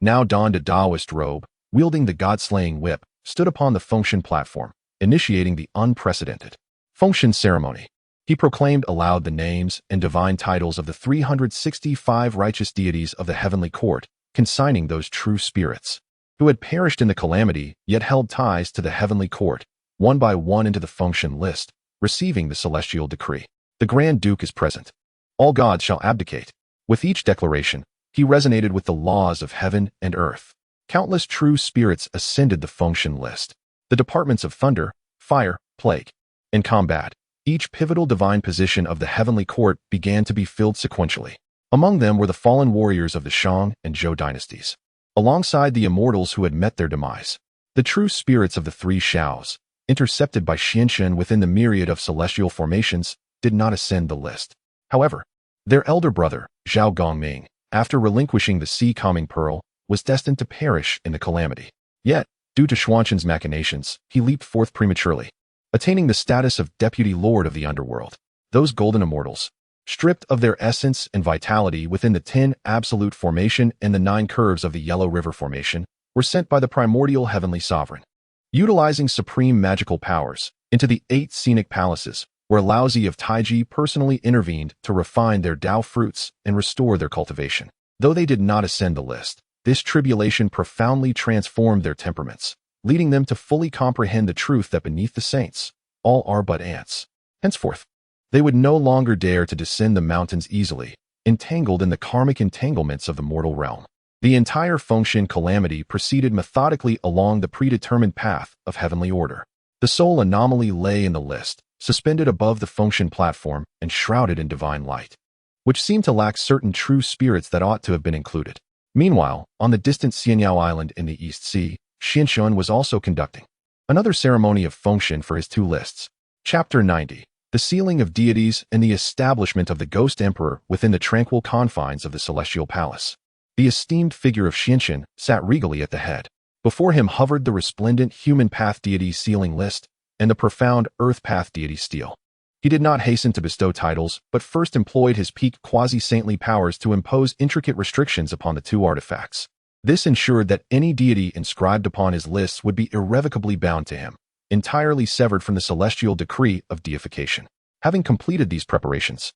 now donned a Daoist robe, wielding the god-slaying whip, stood upon the Fengshen platform, initiating the unprecedented Fengshen ceremony. He proclaimed aloud the names and divine titles of the 365 righteous deities of the Heavenly Court, consigning those true spirits who had perished in the calamity yet held ties to the Heavenly Court, one by one into the Fengshen list, receiving the celestial decree. The Grand Duke is present. All gods shall abdicate. With each declaration, he resonated with the laws of heaven and earth. Countless true spirits ascended the Fengshen list. The departments of thunder, fire, plague. In combat, each pivotal divine position of the Heavenly Court began to be filled sequentially. Among them were the fallen warriors of the Shang and Zhou dynasties, alongside the immortals who had met their demise. The true spirits of the three Shaos, intercepted by Xianxun within the myriad of celestial formations, did not ascend the list. However, their elder brother, Zhao Gongming, after relinquishing the sea-calming pearl, was destined to perish in the calamity. Yet, due to Xuanzhen's machinations, he leaped forth prematurely, attaining the status of deputy lord of the underworld. Those golden immortals, stripped of their essence and vitality within the 10 absolute formation and the 9 curves of the Yellow River formation, were sent by the primordial heavenly sovereign, utilizing supreme magical powers, into the 8 scenic palaces, where Laozi of Taiji personally intervened to refine their Dao fruits and restore their cultivation. Though they did not ascend the list, this tribulation profoundly transformed their temperaments, leading them to fully comprehend the truth that beneath the saints, all are but ants. Henceforth, they would no longer dare to descend the mountains easily, entangled in the karmic entanglements of the mortal realm. The entire Fengshen calamity proceeded methodically along the predetermined path of heavenly order. The sole anomaly lay in the list, suspended above the Fengshen platform and shrouded in divine light, which seemed to lack certain true spirits that ought to have been included. Meanwhile, on the distant Xianyao Island in the East Sea, Xianxun was also conducting another ceremony of Fengshen for his 2 lists. Chapter 90. The Sealing of Deities and the Establishment of the Ghost Emperor within the tranquil confines of the Celestial Palace. The esteemed figure of Xianxun sat regally at the head. Before him hovered the resplendent human path deity sealing list and the profound earth path deity stele. He did not hasten to bestow titles, but first employed his peak quasi-saintly powers to impose intricate restrictions upon the 2 artifacts. This ensured that any deity inscribed upon his lists would be irrevocably bound to him, entirely severed from the celestial decree of deification. Having completed these preparations,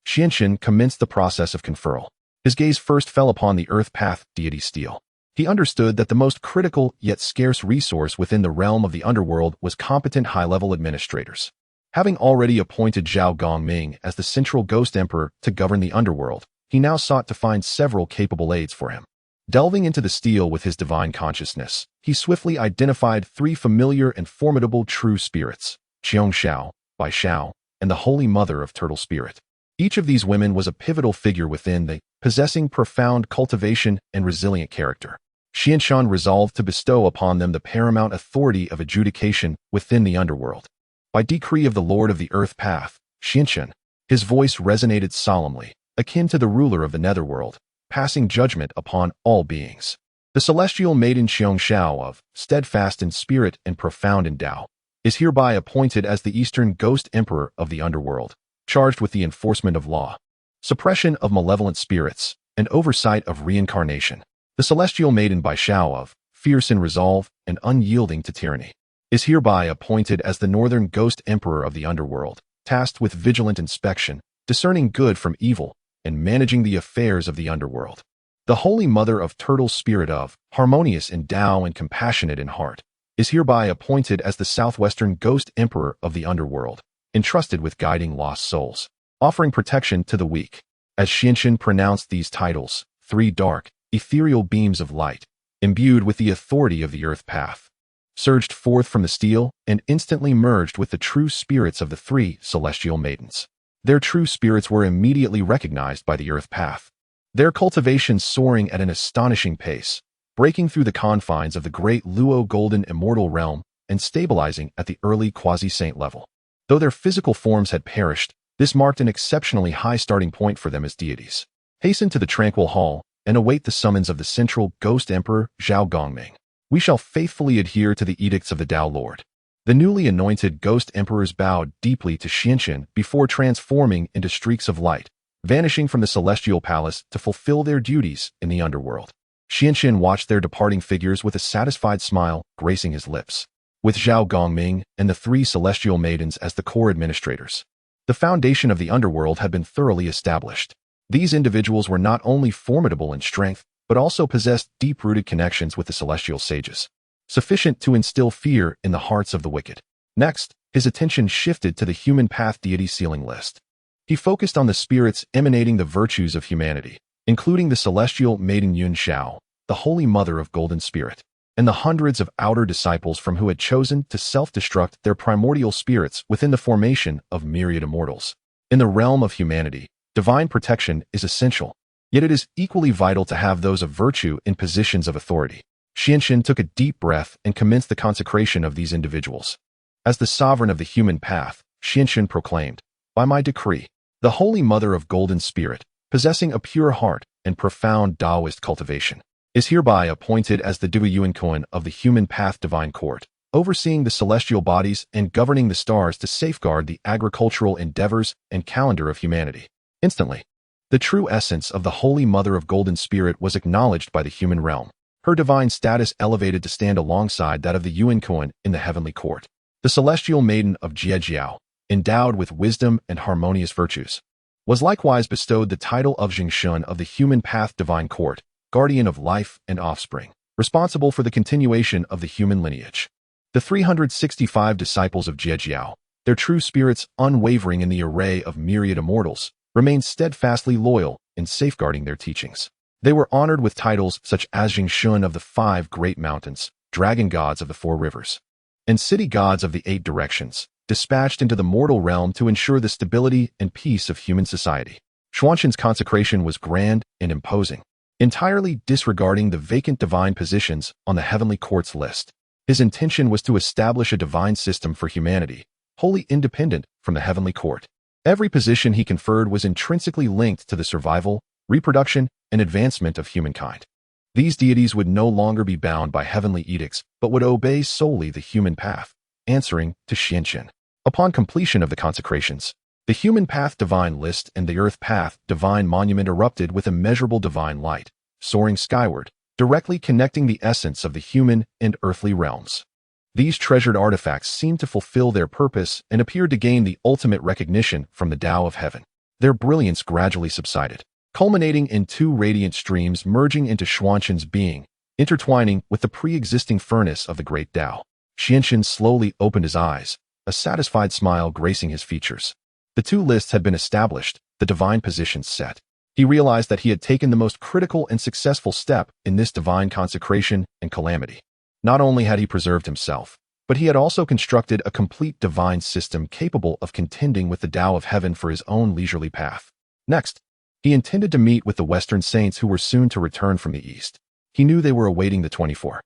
Xianxun commenced the process of conferral. His gaze first fell upon the earth path deity stele. He understood that the most critical yet scarce resource within the realm of the underworld was competent high-level administrators. Having already appointed Zhao Gongming as the central ghost emperor to govern the underworld, he now sought to find several capable aides for him. Delving into the stele with his divine consciousness, he swiftly identified 3 familiar and formidable true spirits, Qiong Xiao, Bai Xiao, and the Holy Mother of Turtle Spirit. Each of these women was a pivotal figure within the possessing profound cultivation and resilient character. Xianxun resolved to bestow upon them the paramount authority of adjudication within the underworld. By decree of the Lord of the Earth Path, Xianxun, his voice resonated solemnly, akin to the ruler of the netherworld, passing judgment upon all beings. The celestial maiden Qiong Xiao of, steadfast in spirit and profound in Dao, is hereby appointed as the Eastern Ghost Emperor of the underworld, charged with the enforcement of law, suppression of malevolent spirits, and oversight of reincarnation. The celestial maiden Bai Xiao of, fierce in resolve and unyielding to tyranny, is hereby appointed as the Northern Ghost Emperor of the underworld, tasked with vigilant inspection, discerning good from evil, and managing the affairs of the underworld. The Holy Mother of Turtle Spirit of, harmonious in Dao and compassionate in heart, is hereby appointed as the Southwestern Ghost Emperor of the underworld, entrusted with guiding lost souls, offering protection to the weak. As Xianxun pronounced these titles, 3 dark, ethereal beams of light, imbued with the authority of the earth path, surged forth from the stele and instantly merged with the true spirits of the 3 celestial maidens. Their true spirits were immediately recognized by the earth path, their cultivation soaring at an astonishing pace, breaking through the confines of the great Luo golden immortal realm and stabilizing at the early quasi-saint level. Though their physical forms had perished, this marked an exceptionally high starting point for them as deities. Hasten to the tranquil hall and await the summons of the central ghost emperor Zhao Gongming. We shall faithfully adhere to the edicts of the Tao Lord. The newly anointed ghost emperors bowed deeply to Xianxin before transforming into streaks of light, vanishing from the celestial palace to fulfill their duties in the underworld. Xianxin watched their departing figures with a satisfied smile gracing his lips. With Zhao Gongming and the three celestial maidens as the core administrators, the foundation of the underworld had been thoroughly established. These individuals were not only formidable in strength, but also possessed deep-rooted connections with the celestial sages, sufficient to instill fear in the hearts of the wicked. Next, his attention shifted to the human path deity ceiling list. He focused on the spirits emanating the virtues of humanity, including the celestial maiden Yun Shao, the holy mother of golden spirit, and the hundreds of outer disciples from who had chosen to self-destruct their primordial spirits within the formation of myriad immortals. In the realm of humanity, divine protection is essential, yet it is equally vital to have those of virtue in positions of authority. Xianxin took a deep breath and commenced the consecration of these individuals. As the sovereign of the human path, Xianxin proclaimed, "By my decree, the Holy Mother of Golden Spirit, possessing a pure heart and profound Daoist cultivation, is hereby appointed as the Yuankuan of the human path divine court, overseeing the celestial bodies and governing the stars to safeguard the agricultural endeavors and calendar of humanity." Instantly, the true essence of the Holy Mother of Golden Spirit was acknowledged by the human realm, her divine status elevated to stand alongside that of the Yuankuan in the heavenly court. The celestial maiden of Zhijiao, endowed with wisdom and harmonious virtues, was likewise bestowed the title of Zhengshun of the human path divine court, guardian of life and offspring, responsible for the continuation of the human lineage. The 365 disciples of Zhijiao, their true spirits unwavering in the array of myriad immortals, remained steadfastly loyal in safeguarding their teachings. They were honored with titles such as Zhengshun of the 5 great mountains, dragon gods of the 4 rivers, and city gods of the 8 directions, dispatched into the mortal realm to ensure the stability and peace of human society. Xuanxin's consecration was grand and imposing, entirely disregarding the vacant divine positions on the heavenly court's list. His intention was to establish a divine system for humanity, wholly independent from the heavenly court. Every position he conferred was intrinsically linked to the survival, reproduction, and advancement of humankind. These deities would no longer be bound by heavenly edicts, but would obey solely the human path, answering to Xianxin. Upon completion of the consecrations, the human path divine list and the earth path divine monument erupted with immeasurable divine light, soaring skyward, directly connecting the essence of the human and earthly realms. These treasured artifacts seemed to fulfill their purpose and appeared to gain the ultimate recognition from the Tao of heaven. Their brilliance gradually subsided, culminating in 2 radiant streams merging into Xuanxin's being, intertwining with the pre-existing furnace of the great Tao. Xianxin slowly opened his eyes, a satisfied smile gracing his features. The 2 lists had been established, the divine positions set. He realized that he had taken the most critical and successful step in this divine consecration and calamity. Not only had he preserved himself, but he had also constructed a complete divine system capable of contending with the Tao of heaven for his own leisurely path. Next, he intended to meet with the Western saints who were soon to return from the East. He knew they were awaiting the 24.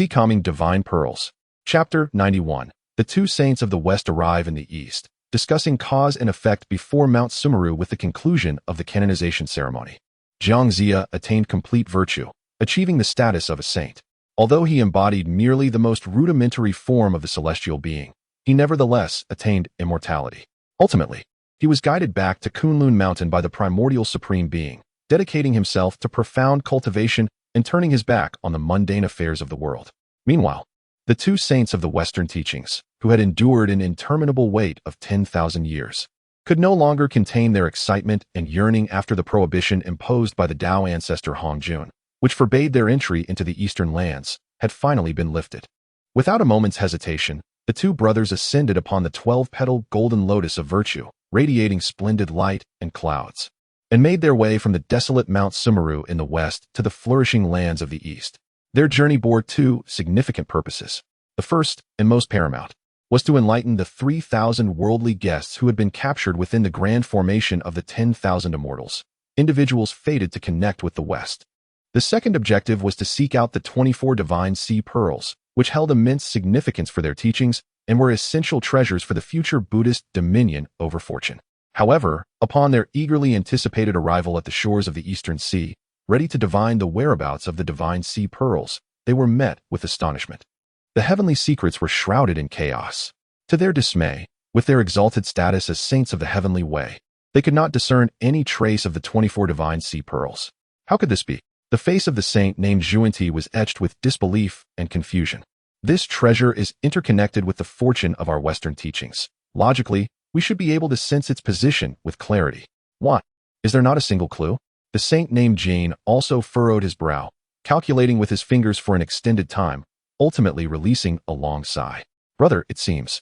Coming divine pearls. Chapter 91. The 2 saints of the West arrive in the East, discussing cause and effect before Mount Sumeru with the conclusion of the canonization ceremony. Zhangzia attained complete virtue, achieving the status of a saint. Although he embodied merely the most rudimentary form of the celestial being, he nevertheless attained immortality. Ultimately, he was guided back to Kunlun Mountain by the primordial supreme being, dedicating himself to profound cultivation and turning his back on the mundane affairs of the world. Meanwhile, the 2 saints of the Western teachings, who had endured an interminable wait of 10,000 years, could no longer contain their excitement and yearning after the prohibition imposed by the Tao ancestor Hongjun, which forbade their entry into the eastern lands, had finally been lifted. Without a moment's hesitation, the 2 brothers ascended upon the 12-petaled golden lotus of virtue, radiating splendid light and clouds, and made their way from the desolate Mount Sumeru in the west to the flourishing lands of the east. Their journey bore 2 significant purposes. The first, and most paramount, was to enlighten the 3,000 worldly guests who had been captured within the grand formation of the 10,000 immortals, individuals fated to connect with the West. The second objective was to seek out the 24 divine sea pearls, which held immense significance for their teachings and were essential treasures for the future Buddhist dominion over fortune. However, upon their eagerly anticipated arrival at the shores of the Eastern Sea, ready to divine the whereabouts of the divine sea pearls, they were met with astonishment. The heavenly secrets were shrouded in chaos. To their dismay, with their exalted status as saints of the heavenly way, they could not discern any trace of the 24 divine sea pearls. How could this be? The face of the saint named Zhuanti was etched with disbelief and confusion. This treasure is interconnected with the fortune of our Western teachings. Logically, we should be able to sense its position with clarity. What? Is there not a single clue? The saint named Jane also furrowed his brow, calculating with his fingers for an extended time, ultimately releasing a long sigh. Brother, it seems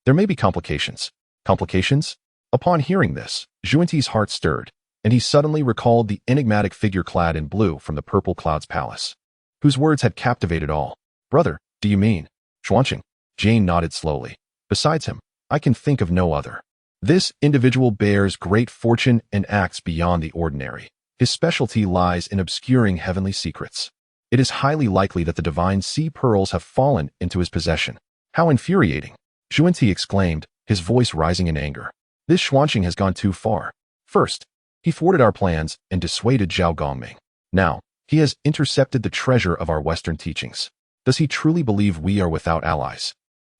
there may be complications. Complications? Upon hearing this, Zhuanti's heart stirred, and he suddenly recalled the enigmatic figure clad in blue from the purple cloud's palace, whose words had captivated all. Brother, do you mean Xuanqing? Jane nodded slowly. Besides him, I can think of no other. This individual bears great fortune and acts beyond the ordinary. His specialty lies in obscuring heavenly secrets. It is highly likely that the divine sea pearls have fallen into his possession. How infuriating! Zhuanti exclaimed, his voice rising in anger. This Xuanqing has gone too far. First, he thwarted our plans and dissuaded Zhao Gongming. Now, he has intercepted the treasure of our Western teachings. Does he truly believe we are without allies?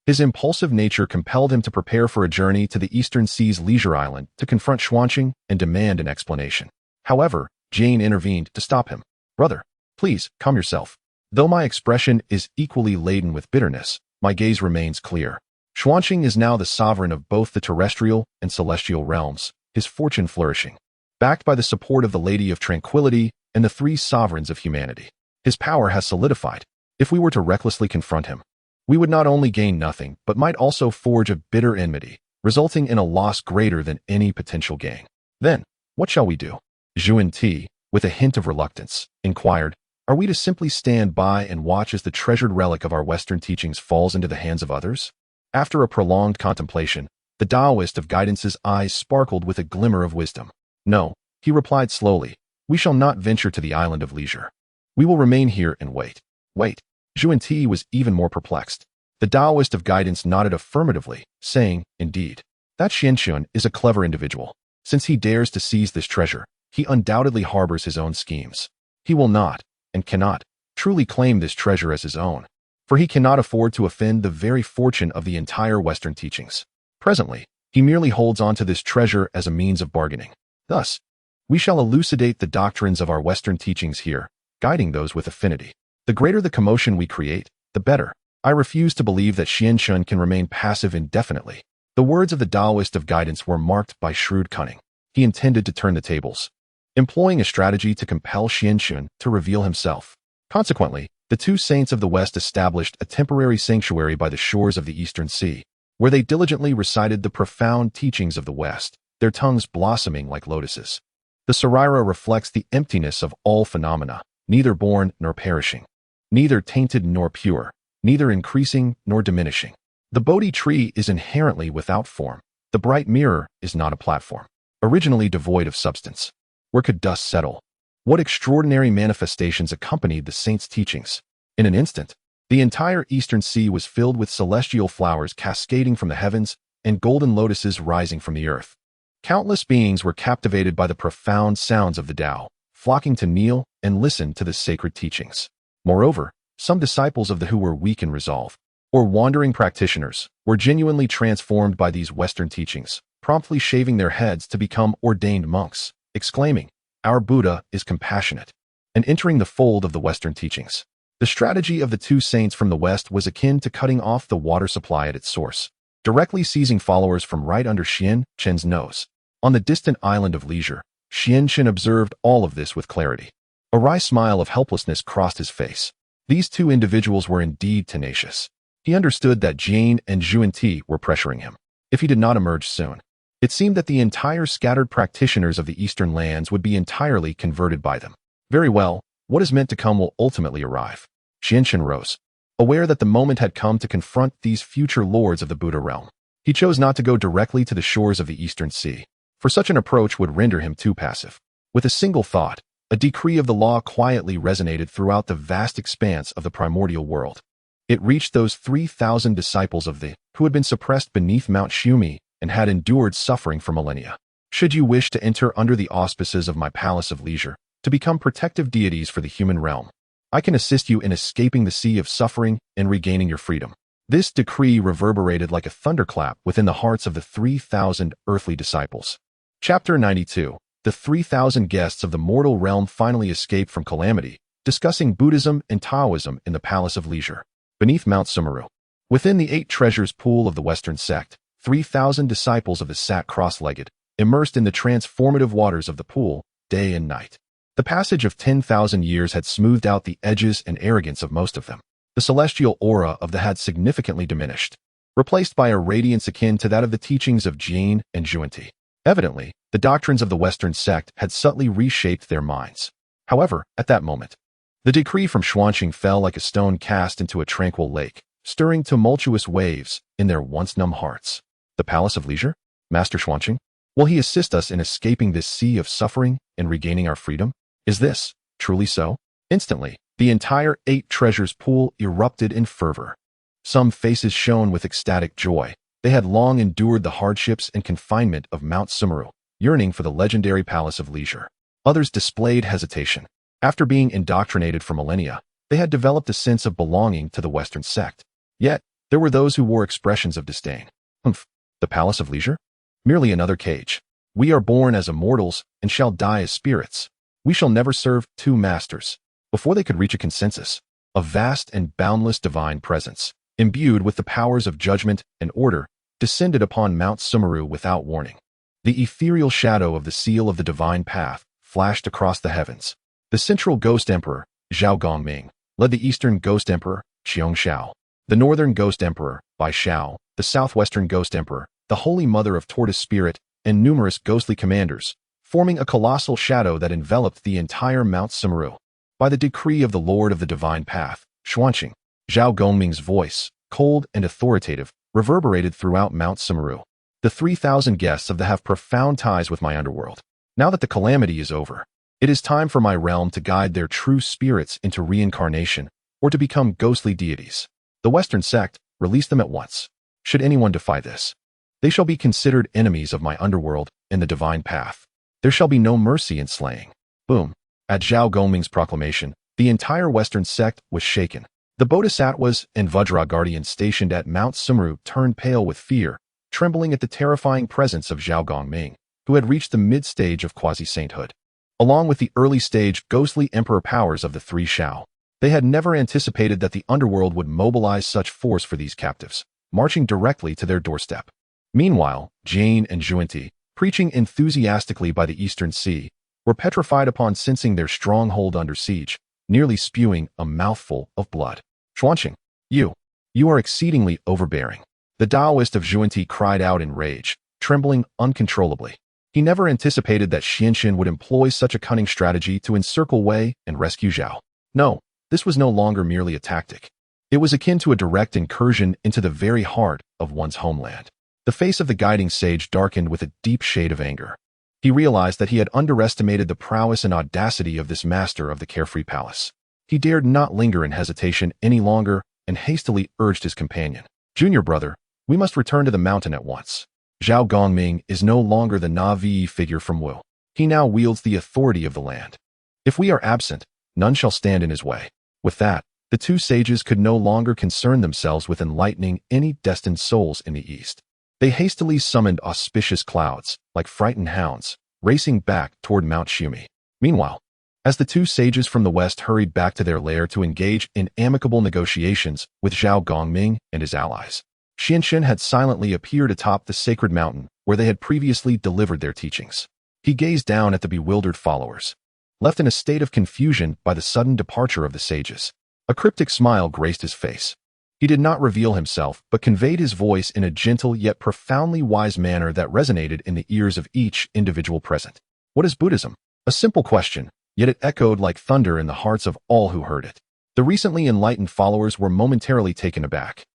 His impulsive nature compelled him to prepare for a journey to the Eastern Sea's Leisure Island to confront Xuanqing and demand an explanation. However, Jane intervened to stop him. Brother, please, calm yourself. Though my expression is equally laden with bitterness, my gaze remains clear. Xuanqing is now the sovereign of both the terrestrial and celestial realms, his fortune flourishing. Backed by the support of the Lady of Tranquility and the three sovereigns of humanity, his power has solidified. If we were to recklessly confront him, we would not only gain nothing, but might also forge a bitter enmity, resulting in a loss greater than any potential gain. Then, what shall we do? Zhuanti, with a hint of reluctance, inquired, are we to simply stand by and watch as the treasured relic of our Western teachings falls into the hands of others? After a prolonged contemplation, the Daoist of guidance's eyes sparkled with a glimmer of wisdom. No, he replied slowly, we shall not venture to the island of leisure. We will remain here and wait. Wait. Zhuanti was even more perplexed. The Daoist of guidance nodded affirmatively, saying, indeed, that Xianxun is a clever individual. Since he dares to seize this treasure, he undoubtedly harbors his own schemes. He will not, and cannot, truly claim this treasure as his own, for he cannot afford to offend the very fortune of the entire Western teachings. Presently, he merely holds on to this treasure as a means of bargaining. Thus, we shall elucidate the doctrines of our Western teachings here, guiding those with affinity. The greater the commotion we create, the better. I refuse to believe that Xianxun can remain passive indefinitely. The words of the Daoist of guidance were marked by shrewd cunning. He intended to turn the tables, employing a strategy to compel Xianxun to reveal himself. Consequently, the two saints of the West established a temporary sanctuary by the shores of the Eastern Sea, where they diligently recited the profound teachings of the West, their tongues blossoming like lotuses. The Sarira reflects the emptiness of all phenomena, neither born nor perishing, neither tainted nor pure, neither increasing nor diminishing. The Bodhi tree is inherently without form. The bright mirror is not a platform, originally devoid of substance. Where could dust settle? What extraordinary manifestations accompanied the saints' teachings? In an instant, the entire Eastern Sea was filled with celestial flowers cascading from the heavens and golden lotuses rising from the earth. Countless beings were captivated by the profound sounds of the Tao, flocking to kneel and listen to the sacred teachings. Moreover, some disciples of the who were weak in resolve, or wandering practitioners, were genuinely transformed by these Western teachings, promptly shaving their heads to become ordained monks, exclaiming, our Buddha is compassionate, and entering the fold of the Western teachings. The strategy of the two saints from the West was akin to cutting off the water supply at its source, directly seizing followers from right under Xianxun's nose. On the distant island of leisure, Xianxun observed all of this with clarity. A wry smile of helplessness crossed his face. These two individuals were indeed tenacious. He understood that Jane and Zhuanti were pressuring him. If he did not emerge soon, it seemed that the entire scattered practitioners of the eastern lands would be entirely converted by them. Very well, what is meant to come will ultimately arrive. Xianxun rose, aware that the moment had come to confront these future lords of the Buddha realm. He chose not to go directly to the shores of the Eastern Sea, for such an approach would render him too passive. With a single thought, a decree of the law quietly resonated throughout the vast expanse of the primordial world. It reached those 3,000 disciples of the who had been suppressed beneath Mount Shumi and had endured suffering for millennia. Should you wish to enter under the auspices of my palace of leisure, to become protective deities for the human realm, I can assist you in escaping the sea of suffering and regaining your freedom." This decree reverberated like a thunderclap within the hearts of the 3,000 earthly disciples. Chapter 92. The 3,000 guests of the mortal realm finally escaped from calamity, discussing Buddhism and Taoism in the Palace of Leisure, beneath Mount Sumeru. Within the 8 treasures pool of the Western sect, 3,000 disciples of the sat cross-legged, immersed in the transformative waters of the pool, day and night. The passage of 10,000 years had smoothed out the edges and arrogance of most of them. The celestial aura of the had significantly diminished, replaced by a radiance akin to that of the teachings of Jane and Zhuanti. Evidently, the doctrines of the Western sect had subtly reshaped their minds. However, at that moment, the decree from Xuanqing fell like a stone cast into a tranquil lake, stirring tumultuous waves in their once numb hearts. The Palace of Leisure? Master Xuanqing? Will he assist us in escaping this sea of suffering and regaining our freedom? Is this truly so? Instantly, the entire 8 treasures pool erupted in fervor. Some faces shone with ecstatic joy. They had long endured the hardships and confinement of Mount Sumeru, yearning for the legendary Palace of Leisure. Others displayed hesitation. After being indoctrinated for millennia, they had developed a sense of belonging to the Western sect. Yet, there were those who wore expressions of disdain. The Palace of Leisure? Merely another cage. We are born as immortals and shall die as spirits. We shall never serve 2 masters. Before they could reach a consensus, a vast and boundless divine presence, imbued with the powers of judgment and order, descended upon Mount Sumeru without warning. The ethereal shadow of the seal of the divine path flashed across the heavens. The central ghost emperor, Zhao Gongming, led the eastern ghost emperor, Qiong Shao, the northern ghost emperor, Bai Shao, the southwestern ghost emperor, the holy mother of tortoise spirit, and numerous ghostly commanders, forming a colossal shadow that enveloped the entire Mount Sumeru. By the decree of the Lord of the Divine Path, Xuanqing, Zhao Gongming's voice, cold and authoritative, reverberated throughout Mount Sumeru. The 3,000 guests of the have profound ties with my underworld. Now that the calamity is over, it is time for my realm to guide their true spirits into reincarnation or to become ghostly deities. The Western sect, release them at once. Should anyone defy this, they shall be considered enemies of my underworld and the divine path. There shall be no mercy in slaying. Boom. At Zhao Gongming's proclamation, the entire Western sect was shaken. The Bodhisattvas and Vajra guardians stationed at Mount Sumeru turned pale with fear, trembling at the terrifying presence of Zhao Gongming, who had reached the mid-stage of quasi-sainthood. Along with the early-stage ghostly emperor powers of the 3 Shao, they had never anticipated that the underworld would mobilize such force for these captives, marching directly to their doorstep. Meanwhile, Jane and Zhuanti, preaching enthusiastically by the Eastern Sea, were petrified upon sensing their stronghold under siege, nearly spewing a mouthful of blood. Xuanqing, you are exceedingly overbearing. The Daoist of Zhuanti cried out in rage, trembling uncontrollably. He never anticipated that Xianxin would employ such a cunning strategy to encircle Wei and rescue Zhao. No, this was no longer merely a tactic. It was akin to a direct incursion into the very heart of one's homeland. The face of the guiding sage darkened with a deep shade of anger. He realized that he had underestimated the prowess and audacity of this master of the carefree palace. He dared not linger in hesitation any longer and hastily urged his companion. Junior brother, we must return to the mountain at once. Zhao Gongming is no longer the Na'vi figure from Wu. He now wields the authority of the land. If we are absent, none shall stand in his way. With that, the 2 sages could no longer concern themselves with enlightening any destined souls in the east. They hastily summoned auspicious clouds, like frightened hounds, racing back toward Mount Shumi. Meanwhile, as the 2 sages from the west hurried back to their lair to engage in amicable negotiations with Zhao Gongming and his allies, Xianxin had silently appeared atop the sacred mountain where they had previously delivered their teachings. He gazed down at the bewildered followers, left in a state of confusion by the sudden departure of the sages. A cryptic smile graced his face. He did not reveal himself, but conveyed his voice in a gentle yet profoundly wise manner that resonated in the ears of each individual present. What is Buddhism? A simple question, yet it echoed like thunder in the hearts of all who heard it. The recently enlightened followers were momentarily taken aback.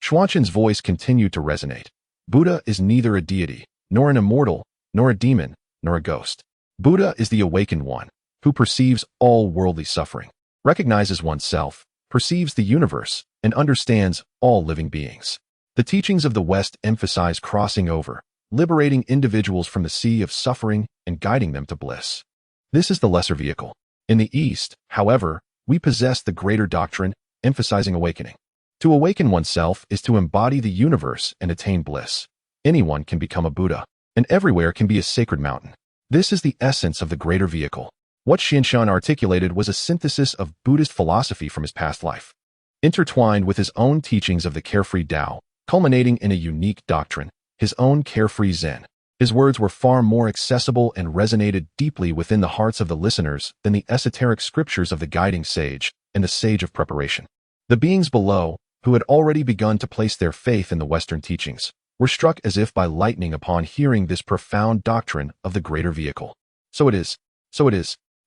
Xuanqin's voice continued to resonate. Buddha is neither a deity, nor an immortal, nor a demon, nor a ghost. Buddha is the awakened one, who perceives all worldly suffering, recognizes oneself, perceives the universe, and understands all living beings. The teachings of the West emphasize crossing over, liberating individuals from the sea of suffering and guiding them to bliss. This is the lesser vehicle. In the East, however, we possess the greater doctrine, emphasizing awakening. To awaken oneself is to embody the universe and attain bliss. Anyone can become a Buddha, and everywhere can be a sacred mountain. This is the essence of the greater vehicle. What Xinshan articulated was a synthesis of Buddhist philosophy from his past life, intertwined with his own teachings of the carefree Dao, culminating in a unique doctrine, his own carefree Zen. His words were far more accessible and resonated deeply within the hearts of the listeners than the esoteric scriptures of the guiding sage and the sage of preparation. The beings below, who had already begun to place their faith in the Western teachings, were struck as if by lightning upon hearing this profound doctrine of the greater vehicle. So it is.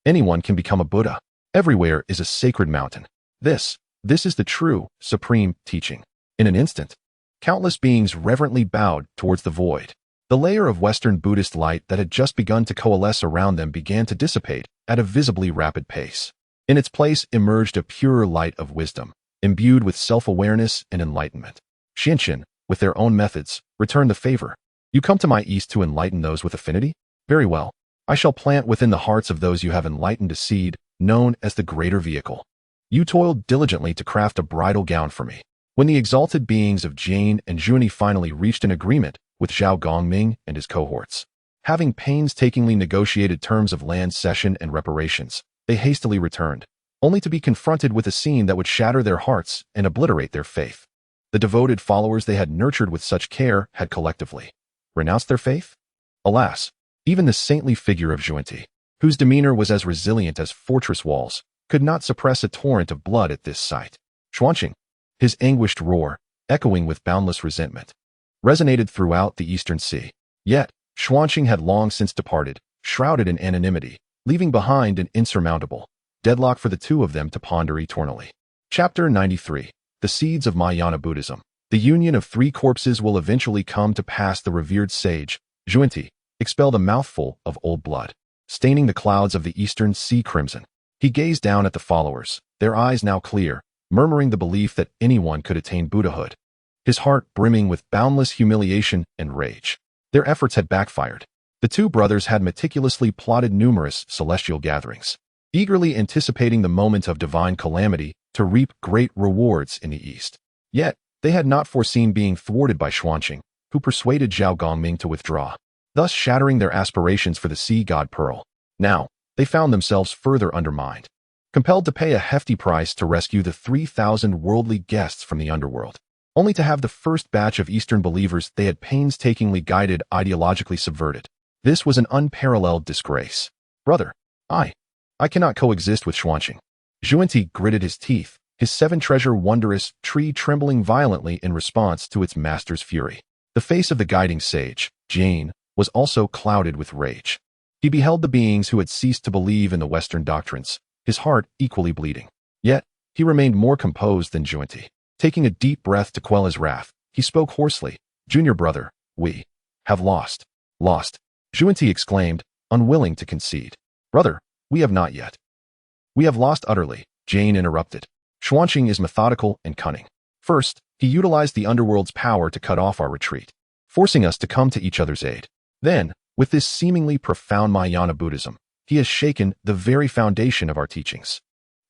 Anyone can become a Buddha. Everywhere is a sacred mountain. This is the true, supreme teaching. In an instant, countless beings reverently bowed towards the void. The layer of Western Buddhist light that had just begun to coalesce around them began to dissipate at a visibly rapid pace. In its place emerged a purer light of wisdom, imbued with self-awareness and enlightenment. Xinshan, with their own methods, returned the favor. You come to my east to enlighten those with affinity? Very well. I shall plant within the hearts of those you have enlightened a seed, known as the greater vehicle. You toiled diligently to craft a bridal gown for me. When the exalted beings of Jane and Junie finally reached an agreement with Zhao Gongming and his cohorts, having painstakingly negotiated terms of land cession and reparations, they hastily returned, only to be confronted with a scene that would shatter their hearts and obliterate their faith. The devoted followers they had nurtured with such care had collectively renounced their faith? Alas, even the saintly figure of Zhuanti, whose demeanor was as resilient as fortress walls, could not suppress a torrent of blood at this sight. Xuanqing, his anguished roar, echoing with boundless resentment, resonated throughout the Eastern Sea. Yet, Xuanqing had long since departed, shrouded in anonymity, leaving behind an insurmountable deadlock for the two of them to ponder eternally. Chapter 93. The Seeds of Mahayana Buddhism. The union of three corpses will eventually come to pass. The revered sage, Zhuanti, expelled a mouthful of old blood, staining the clouds of the Eastern Sea crimson. He gazed down at the followers, their eyes now clear, murmuring the belief that anyone could attain Buddhahood, his heart brimming with boundless humiliation and rage. Their efforts had backfired. The two brothers had meticulously plotted numerous celestial gatherings, eagerly anticipating the moment of divine calamity to reap great rewards in the East. Yet, they had not foreseen being thwarted by Xuanqing, who persuaded Zhao Gongming to withdraw, thus shattering their aspirations for the sea god Pearl. Now, they found themselves further undermined, compelled to pay a hefty price to rescue the 3,000 worldly guests from the underworld, only to have the first batch of Eastern believers they had painstakingly guided ideologically subverted. This was an unparalleled disgrace. Brother, I cannot coexist with Xuanqing. Zhuanti gritted his teeth, his seven-treasure wondrous tree trembling violently in response to its master's fury. The face of the guiding sage, Jane, was also clouded with rage. He beheld the beings who had ceased to believe in the Western doctrines, his heart equally bleeding. Yet, he remained more composed than Zhuanti. Taking a deep breath to quell his wrath, he spoke hoarsely. Junior brother, we have lost. Lost. Zhuanti exclaimed, unwilling to concede. Brother, we have not yet. We have lost utterly, Jane interrupted. Xuanqing is methodical and cunning. First, he utilized the underworld's power to cut off our retreat, forcing us to come to each other's aid. Then, with this seemingly profound Mahayana Buddhism, he has shaken the very foundation of our teachings.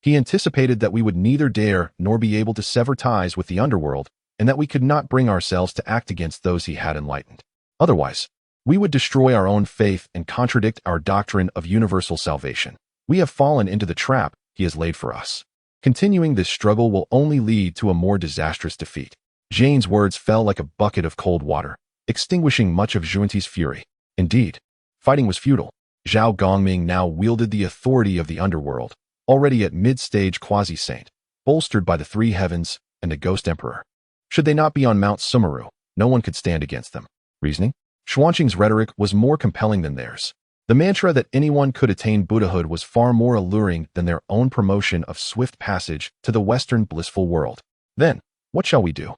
He anticipated that we would neither dare nor be able to sever ties with the underworld, and that we could not bring ourselves to act against those he had enlightened. Otherwise, we would destroy our own faith and contradict our doctrine of universal salvation. We have fallen into the trap he has laid for us. Continuing this struggle will only lead to a more disastrous defeat. Jane's words fell like a bucket of cold water, extinguishing much of Zhuanti's fury. Indeed, fighting was futile. Zhao Gongming now wielded the authority of the underworld, already at mid-stage quasi-saint, bolstered by the three heavens and the ghost emperor. Should they not be on Mount Sumeru, no one could stand against them. Reasoning? Xuanqing's rhetoric was more compelling than theirs. The mantra that anyone could attain Buddhahood was far more alluring than their own promotion of swift passage to the Western blissful world. Then, what shall we do?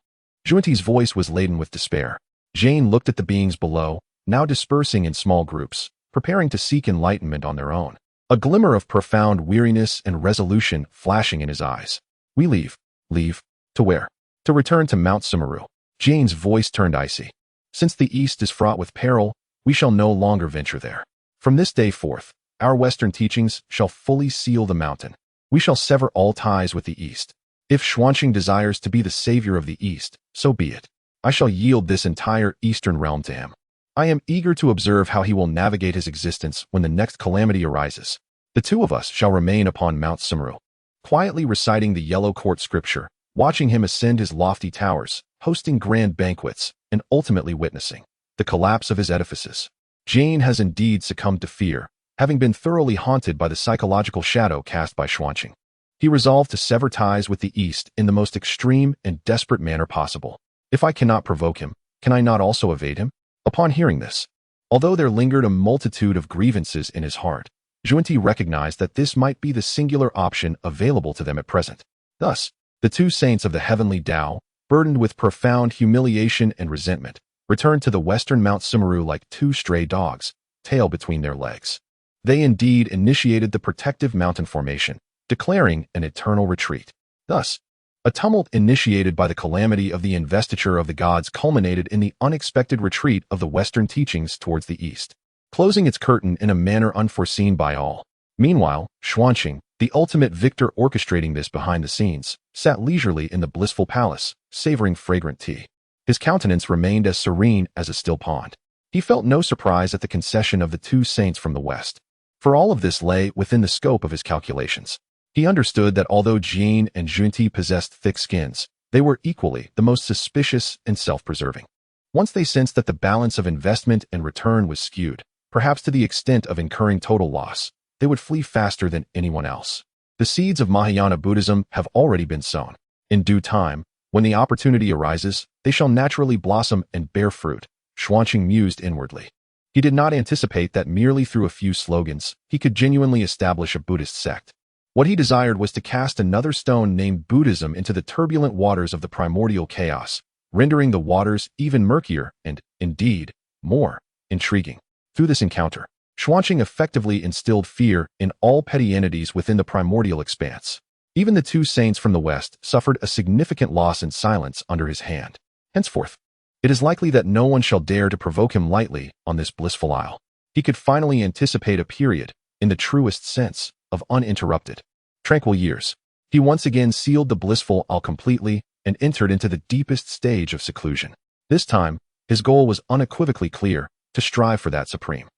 Zhuanti's voice was laden with despair. Jane looked at the beings below, now dispersing in small groups, preparing to seek enlightenment on their own. A glimmer of profound weariness and resolution flashing in his eyes. We leave. Leave? To where? To return to Mount Sumeru. Jane's voice turned icy. Since the East is fraught with peril, we shall no longer venture there. From this day forth, our Western teachings shall fully seal the mountain. We shall sever all ties with the East. If Xuanqing desires to be the savior of the East, so be it. I shall yield this entire Eastern realm to him. I am eager to observe how he will navigate his existence when the next calamity arises. The two of us shall remain upon Mount Simru, quietly reciting the Yellow Court scripture, watching him ascend his lofty towers, hosting grand banquets, and ultimately witnessing the collapse of his edifices. Jane has indeed succumbed to fear, having been thoroughly haunted by the psychological shadow cast by Xuanqing. He resolved to sever ties with the East in the most extreme and desperate manner possible. If I cannot provoke him, can I not also evade him? Upon hearing this, although there lingered a multitude of grievances in his heart, Junti recognized that this might be the singular option available to them at present. Thus, the two saints of the Heavenly Dao, burdened with profound humiliation and resentment, returned to the western Mount Simru like two stray dogs, tail between their legs. They indeed initiated the protective mountain formation, declaring an eternal retreat. Thus, a tumult initiated by the calamity of the investiture of the gods culminated in the unexpected retreat of the Western teachings towards the East, closing its curtain in a manner unforeseen by all. Meanwhile, Xuanqing, the ultimate victor orchestrating this behind the scenes, sat leisurely in the blissful palace, savoring fragrant tea. His countenance remained as serene as a still pond. He felt no surprise at the concession of the two saints from the West, for all of this lay within the scope of his calculations. He understood that although Jane and Junti possessed thick skins, they were equally the most suspicious and self-preserving. Once they sensed that the balance of investment and return was skewed, perhaps to the extent of incurring total loss, they would flee faster than anyone else. The seeds of Mahayana Buddhism have already been sown. In due time, when the opportunity arises, they shall naturally blossom and bear fruit, Xuanqing mused inwardly. He did not anticipate that merely through a few slogans, he could genuinely establish a Buddhist sect. What he desired was to cast another stone named Buddhism into the turbulent waters of the primordial chaos, rendering the waters even murkier and, indeed, more intriguing. Through this encounter, Xuanqing effectively instilled fear in all petty entities within the primordial expanse. Even the two saints from the West suffered a significant loss in silence under his hand. Henceforth, it is likely that no one shall dare to provoke him lightly on this blissful isle. He could finally anticipate a period, in the truest sense, of uninterrupted, tranquil years. He once again sealed the blissful isle completely and entered into the deepest stage of seclusion. This time, his goal was unequivocally clear: to strive for that supreme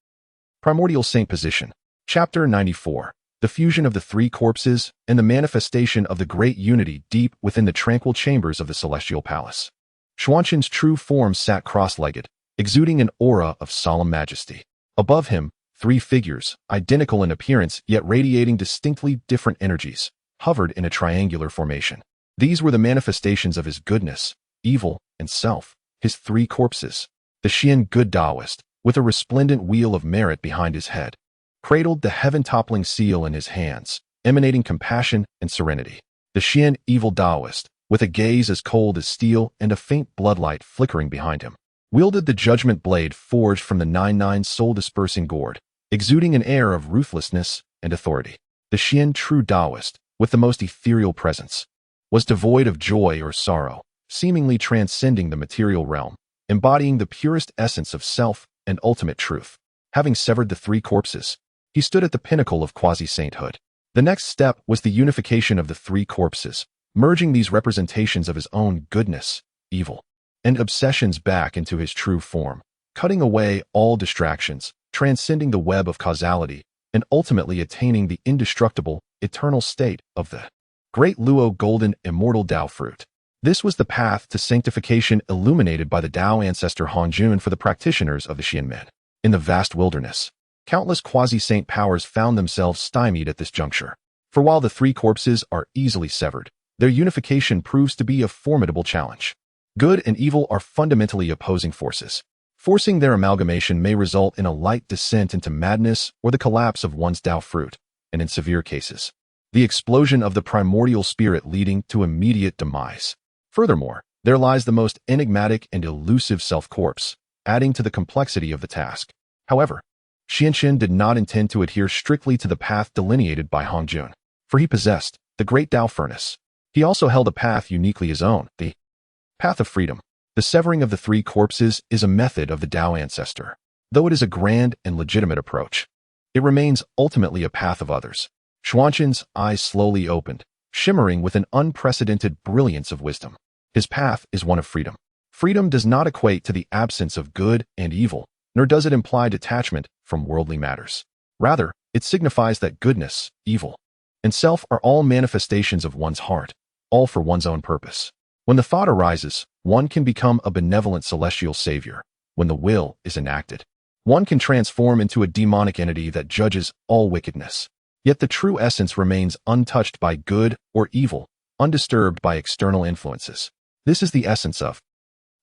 primordial saint position. Chapter 94. The fusion of the three corpses and the manifestation of the great unity deep within the tranquil chambers of the celestial palace. Xuanqing's true form sat cross-legged, exuding an aura of solemn majesty. Above him, three figures, identical in appearance yet radiating distinctly different energies, hovered in a triangular formation. These were the manifestations of his goodness, evil, and self, his three corpses. The Xian good Daoist, with a resplendent wheel of merit behind his head, cradled the heaven-toppling seal in his hands, emanating compassion and serenity. The Xian evil Daoist, with a gaze as cold as steel and a faint bloodlight flickering behind him, wielded the judgment blade forged from the 99 soul-dispersing gourd, exuding an air of ruthlessness and authority. The Xian true Daoist, with the most ethereal presence, was devoid of joy or sorrow, seemingly transcending the material realm, embodying the purest essence of self and ultimate truth. Having severed the three corpses, he stood at the pinnacle of quasi-sainthood. The next step was the unification of the three corpses, merging these representations of his own goodness, evil, and obsessions back into his true form, cutting away all distractions, transcending the web of causality, and ultimately attaining the indestructible, eternal state of the great Luo golden immortal Dao fruit. This was the path to sanctification illuminated by the Dao ancestor Hongjun for the practitioners of the Xianmen. In the vast wilderness, countless quasi-saint powers found themselves stymied at this juncture. For while the three corpses are easily severed, their unification proves to be a formidable challenge. Good and evil are fundamentally opposing forces. Forcing their amalgamation may result in a light descent into madness or the collapse of one's Dao fruit, and in severe cases, the explosion of the primordial spirit leading to immediate demise. Furthermore, there lies the most enigmatic and elusive self-corpse, adding to the complexity of the task. However, Xianqin did not intend to adhere strictly to the path delineated by Hongjun, for he possessed the great Dao furnace. He also held a path uniquely his own, the path of freedom. The severing of the three corpses is a method of the Dao ancestor. Though it is a grand and legitimate approach, it remains ultimately a path of others. Xuanzhen's eyes slowly opened, shimmering with an unprecedented brilliance of wisdom. His path is one of freedom. Freedom does not equate to the absence of good and evil, nor does it imply detachment from worldly matters. Rather, it signifies that goodness, evil, and self are all manifestations of one's heart, all for one's own purpose. When the thought arises, one can become a benevolent celestial savior. When the will is enacted, one can transform into a demonic entity that judges all wickedness. Yet the true essence remains untouched by good or evil, undisturbed by external influences. This is the essence of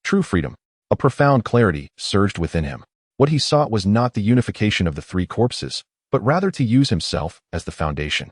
true freedom. A profound clarity surged within him. What he sought was not the unification of the three corpses, but rather to use himself as the foundation,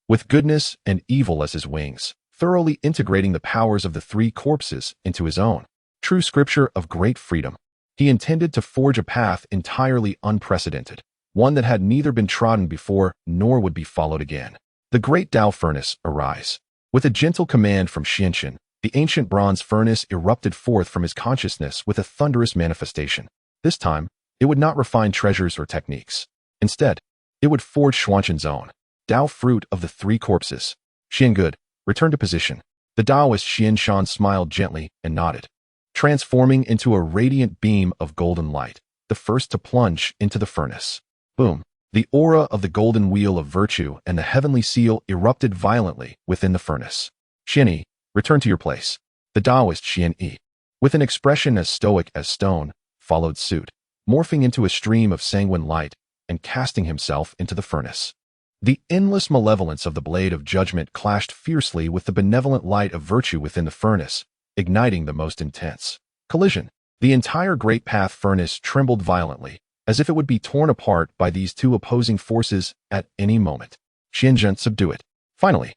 with goodness and evil as his wings, thoroughly integrating the powers of the three corpses into his own true scripture of great freedom. He intended to forge a path entirely unprecedented, one that had neither been trodden before nor would be followed again. The great Dao furnace arise. With a gentle command from Xianchen, the ancient bronze furnace erupted forth from his consciousness with a thunderous manifestation. This time, it would not refine treasures or techniques. Instead, it would forge Xuanzhen's own Dao fruit of the three corpses. Xiangood, return to position. The Daoist Xianshan smiled gently and nodded, transforming into a radiant beam of golden light, the first to plunge into the furnace. Boom! The aura of the golden wheel of virtue and the heavenly seal erupted violently within the furnace. Xianyi, return to your place. The Daoist Xianyi, with an expression as stoic as stone, followed suit, morphing into a stream of sanguine light and casting himself into the furnace. The endless malevolence of the blade of judgment clashed fiercely with the benevolent light of virtue within the furnace, igniting the most intense collision. The entire great path furnace trembled violently, as if it would be torn apart by these two opposing forces at any moment. Xianzhen, subdue it. Finally,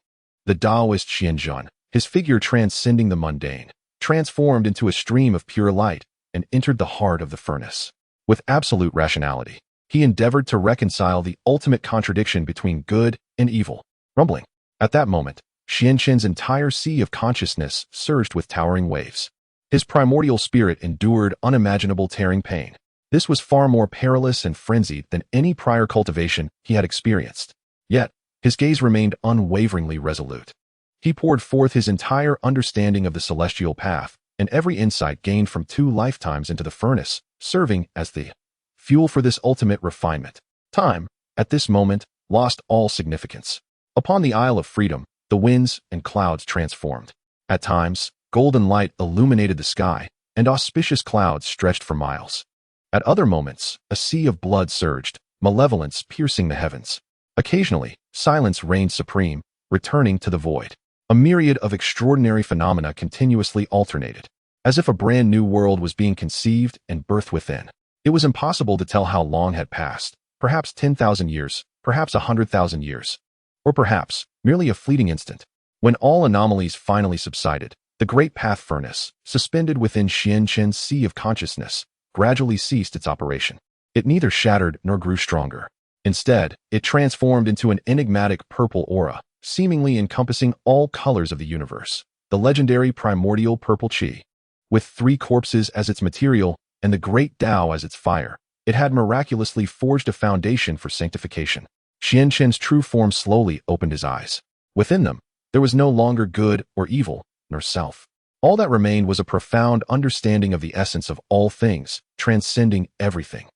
the Daoist Xianzhen, his figure transcending the mundane, transformed into a stream of pure light and entered the heart of the furnace. With absolute rationality, he endeavored to reconcile the ultimate contradiction between good and evil. Rumbling. At that moment, Xianzhen's entire sea of consciousness surged with towering waves. His primordial spirit endured unimaginable tearing pain. This was far more perilous and frenzied than any prior cultivation he had experienced. Yet, his gaze remained unwaveringly resolute. He poured forth his entire understanding of the celestial path and every insight gained from 2 lifetimes into the furnace, serving as the fuel for this ultimate refinement. Time, at this moment, lost all significance. Upon the Isle of Freedom, the winds and clouds transformed. At times, golden light illuminated the sky, and auspicious clouds stretched for miles. At other moments, a sea of blood surged, malevolence piercing the heavens. Occasionally, silence reigned supreme, returning to the void. A myriad of extraordinary phenomena continuously alternated, as if a brand new world was being conceived and birthed within. It was impossible to tell how long had passed, perhaps 10,000 years, perhaps 100,000 years, or perhaps merely a fleeting instant. When all anomalies finally subsided, the great path furnace, suspended within Xianzhen's sea of consciousness, gradually ceased its operation. It neither shattered nor grew stronger. Instead, it transformed into an enigmatic purple aura, seemingly encompassing all colors of the universe, the legendary primordial purple qi. With 3 corpses as its material and the great Dao as its fire, it had miraculously forged a foundation for sanctification. Xianzhen's true form slowly opened his eyes. Within them, there was no longer good or evil, nor self. All that remained was a profound understanding of the essence of all things, transcending everything.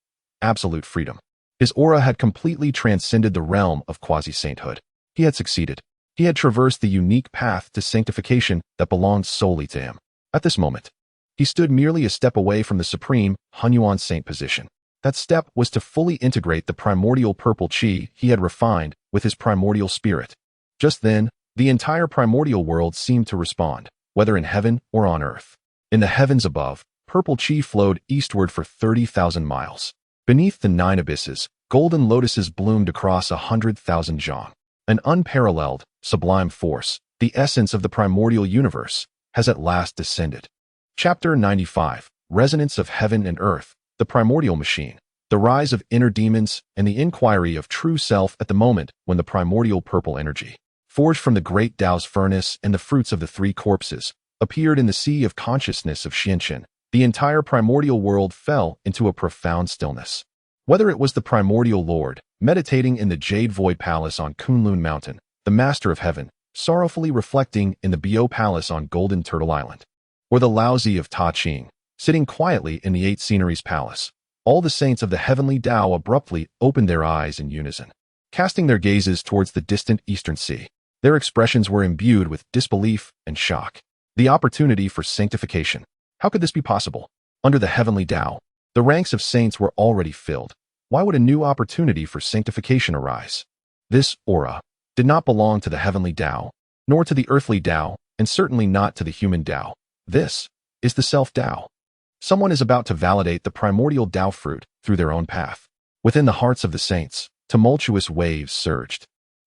Absolute freedom. His aura had completely transcended the realm of quasi-sainthood. He had succeeded. He had traversed the unique path to sanctification that belonged solely to him. At this moment, he stood merely a step away from the supreme Hongjun saint position. That step was to fully integrate the primordial purple qi he had refined with his primordial spirit. Just then, the entire primordial world seemed to respond, whether in heaven or on earth. In the heavens above, purple qi flowed eastward for 30,000 miles. Beneath the 9 abysses, golden lotuses bloomed across 100,000 zhang. An unparalleled, sublime force, the essence of the primordial universe, has at last descended. Chapter 95, Resonance of Heaven and Earth, the Primordial Machine, the Rise of Inner Demons, and the Inquiry of True Self at the moment when the primordial purple energy, forged from the great Dao's furnace and the fruits of the 3 corpses, appeared in the sea of consciousness of Xianzhen. The entire primordial world fell into a profound stillness. Whether it was the primordial lord, Meditating in the Jade Void Palace on Kunlun Mountain, the Master of Heaven, sorrowfully reflecting in the Bio Palace on Golden Turtle Island. Or the Laozi of Ta Ching, sitting quietly in the Eight Sceneries Palace. All the saints of the Heavenly Dao abruptly opened their eyes in unison, casting their gazes towards the distant Eastern Sea. Their expressions were imbued with disbelief and shock. The opportunity for sanctification. How could this be possible? Under the Heavenly Dao, the ranks of saints were already filled. Why would a new opportunity for sanctification arise? This aura did not belong to the Heavenly Dao, nor to the earthly Dao, and certainly not to the human Dao. This is the Self-Dao. Someone is about to validate the primordial Dao fruit through their own path. Within the hearts of the saints, tumultuous waves surged,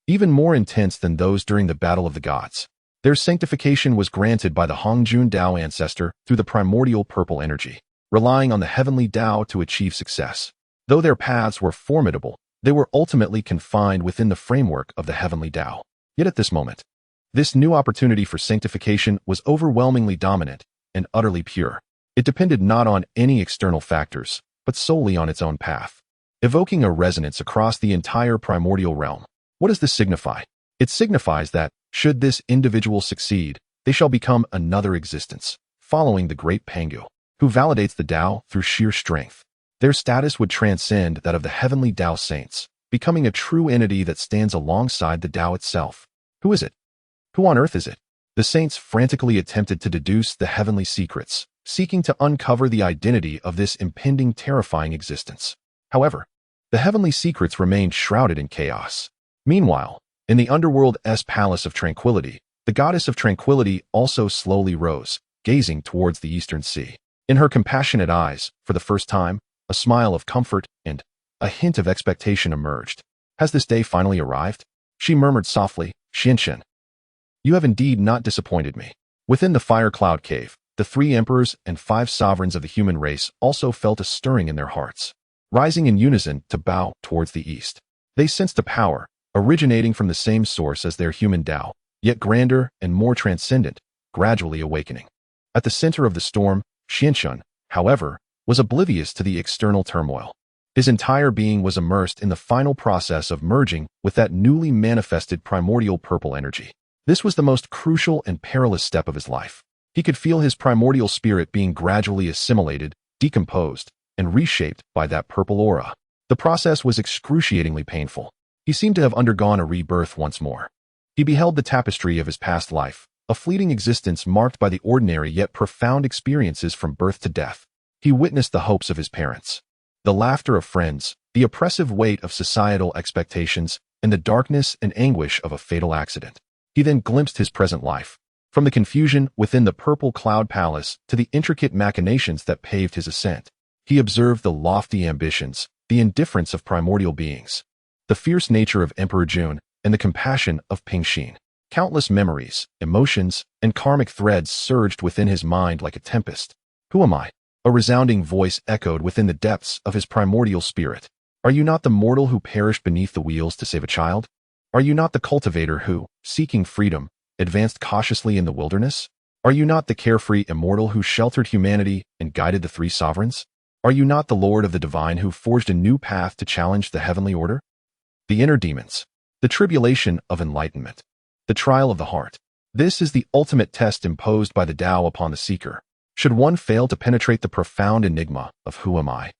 even more intense than those during the Battle of the Gods. Their sanctification was granted by the Hongjun Dao ancestor through the primordial purple energy, relying on the Heavenly Dao to achieve success. Though their paths were formidable, they were ultimately confined within the framework of the Heavenly Dao. Yet at this moment, this new opportunity for sanctification was overwhelmingly dominant and utterly pure. It depended not on any external factors, but solely on its own path, evoking a resonance across the entire primordial realm. What does this signify? It signifies that, should this individual succeed, they shall become another existence, following the great Pangu, who validates the Dao through sheer strength. Their status would transcend that of the Heavenly Dao saints, becoming a true entity that stands alongside the Dao itself. Who is it? Who on earth is it? The saints frantically attempted to deduce the heavenly secrets, seeking to uncover the identity of this impending terrifying existence. However, the heavenly secrets remained shrouded in chaos. Meanwhile, in the underworld's palace of tranquility, the goddess of tranquility also slowly rose, gazing towards the eastern sea. In her compassionate eyes, for the first time, a smile of comfort and a hint of expectation emerged. Has this day finally arrived? She murmured softly, Lin Chen, you have indeed not disappointed me. Within the fire cloud cave, the 3 emperors and 5 sovereigns of the human race also felt a stirring in their hearts, rising in unison to bow towards the east. They sensed a power, originating from the same source as their human Dao, yet grander and more transcendent, gradually awakening. At the center of the storm, Lin Chen, however, was oblivious to the external turmoil. His entire being was immersed in the final process of merging with that newly manifested primordial purple energy. This was the most crucial and perilous step of his life. He could feel his primordial spirit being gradually assimilated, decomposed, and reshaped by that purple aura. The process was excruciatingly painful. He seemed to have undergone a rebirth once more. He beheld the tapestry of his past life, a fleeting existence marked by the ordinary yet profound experiences from birth to death. He witnessed the hopes of his parents, the laughter of friends, the oppressive weight of societal expectations, and the darkness and anguish of a fatal accident. He then glimpsed his present life, from the confusion within the purple cloud palace to the intricate machinations that paved his ascent. He observed the lofty ambitions, the indifference of primordial beings, the fierce nature of Emperor Jun, and the compassion of Ping Xin. Countless memories, emotions, and karmic threads surged within his mind like a tempest. Who am I? A resounding voice echoed within the depths of his primordial spirit. Are you not the mortal who perished beneath the wheels to save a child? Are you not the cultivator who, seeking freedom, advanced cautiously in the wilderness? Are you not the carefree immortal who sheltered humanity and guided the 3 sovereigns? Are you not the Lord of the Divine who forged a new path to challenge the heavenly order? The inner demons. The tribulation of enlightenment. The trial of the heart. This is the ultimate test imposed by the Dao upon the seeker. Should one fail to penetrate the profound enigma of who am I,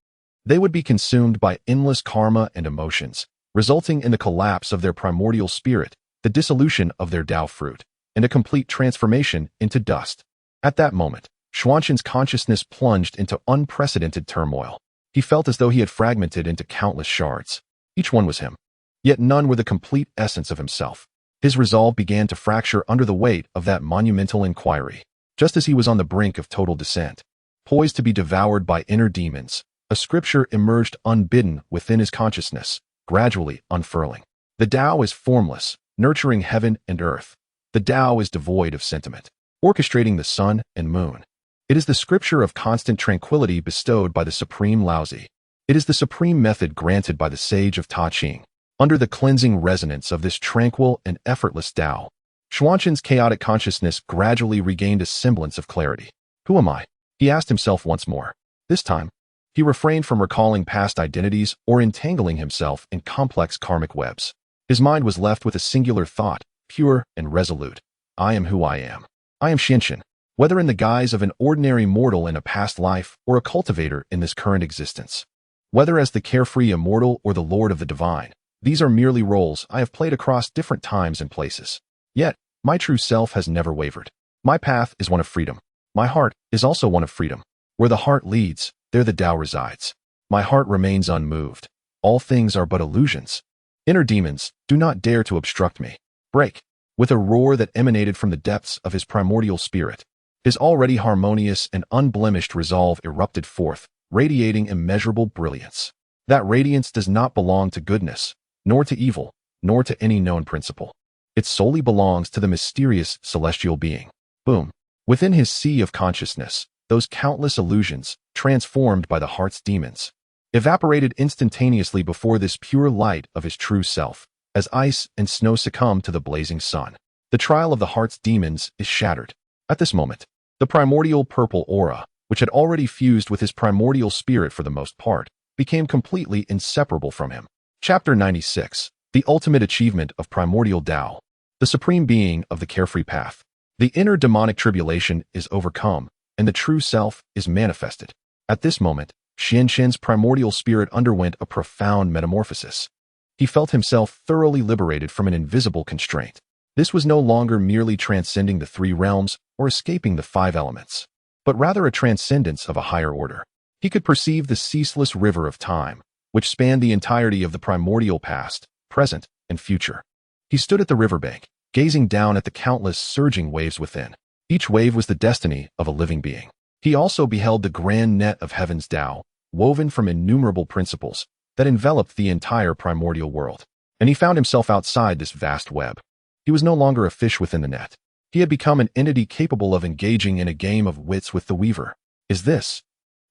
they would be consumed by endless karma and emotions, resulting in the collapse of their primordial spirit, the dissolution of their Dao fruit, and a complete transformation into dust. At that moment, Xuanzhen's consciousness plunged into unprecedented turmoil. He felt as though he had fragmented into countless shards. Each one was him, yet none were the complete essence of himself. His resolve began to fracture under the weight of that monumental inquiry. Just as he was on the brink of total descent, poised to be devoured by inner demons, a scripture emerged unbidden within his consciousness, gradually unfurling. The Dao is formless, nurturing heaven and earth. The Dao is devoid of sentiment, orchestrating the sun and moon. It is the scripture of constant tranquility bestowed by the supreme Laozi. It is the supreme method granted by the sage of Ta Ching. Under the cleansing resonance of this tranquil and effortless Dao, Xuanzhen's chaotic consciousness gradually regained a semblance of clarity. Who am I? He asked himself once more. This time, He refrained from recalling past identities or entangling himself in complex karmic webs. His mind was left with a singular thought, pure and resolute. I am who I am. I am Xianchen, whether in the guise of an ordinary mortal in a past life or a cultivator in this current existence. Whether as the carefree immortal or the lord of the divine, these are merely roles I have played across different times and places. Yet, my true self has never wavered. My path is one of freedom. My heart is also one of freedom. Where the heart leads, there the Tao resides. My heart remains unmoved. All things are but illusions. Inner demons, do not dare to obstruct me. Break. With a roar that emanated from the depths of his primordial spirit, his already harmonious and unblemished resolve erupted forth, radiating immeasurable brilliance. That radiance does not belong to goodness, nor to evil, nor to any known principle. It solely belongs to the mysterious celestial being. Boom. Within his sea of consciousness, those countless illusions, transformed by the heart's demons, evaporated instantaneously before this pure light of his true self, as ice and snow succumb to the blazing sun. The trial of the heart's demons is shattered. At this moment, the primordial purple aura, which had already fused with his primordial spirit for the most part, became completely inseparable from him. Chapter 96. The ultimate achievement of primordial Tao, the supreme being of the carefree path. The inner demonic tribulation is overcome, and the true self is manifested. At this moment, Xianchen's primordial spirit underwent a profound metamorphosis. He felt himself thoroughly liberated from an invisible constraint. This was no longer merely transcending the three realms or escaping the five elements, but rather a transcendence of a higher order. He could perceive the ceaseless river of time, which spanned the entirety of the primordial past, present, and future. He stood at the riverbank, gazing down at the countless surging waves within. Each wave was the destiny of a living being. He also beheld the grand net of heaven's Tao, woven from innumerable principles, that enveloped the entire primordial world. And he found himself outside this vast web. He was no longer a fish within the net. He had become an entity capable of engaging in a game of wits with the weaver. Is this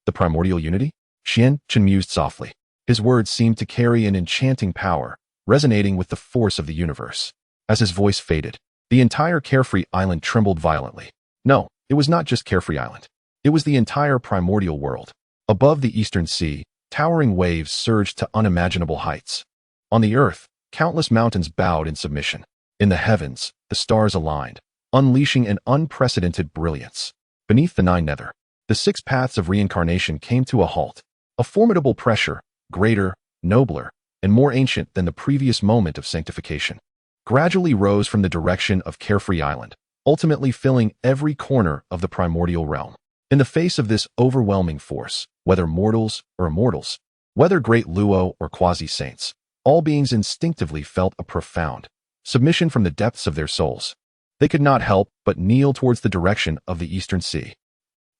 the primordial unity? Chen mused softly. His words seemed to carry an enchanting power, resonating with the force of the universe. As his voice faded, the entire Carefree Island trembled violently. No, it was not just Carefree Island. It was the entire primordial world. Above the eastern sea, towering waves surged to unimaginable heights. On the earth, countless mountains bowed in submission. In the heavens, the stars aligned, unleashing an unprecedented brilliance. Beneath the nine nether, the six paths of reincarnation came to a halt. A formidable pressure, greater, nobler, and more ancient than the previous moment of sanctification, gradually rose from the direction of Carefree Island, ultimately filling every corner of the primordial realm. In the face of this overwhelming force, whether mortals or immortals, whether great Luo or quasi-saints, all beings instinctively felt a profound submission from the depths of their souls. They could not help but kneel towards the direction of the eastern sea.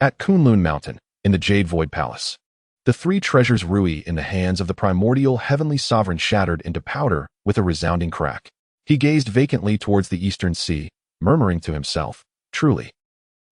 At Kunlun Mountain, in the Jade Void Palace, the three treasures Rui in the hands of the primordial heavenly sovereign shattered into powder with a resounding crack. He gazed vacantly towards the eastern sea, murmuring to himself, truly,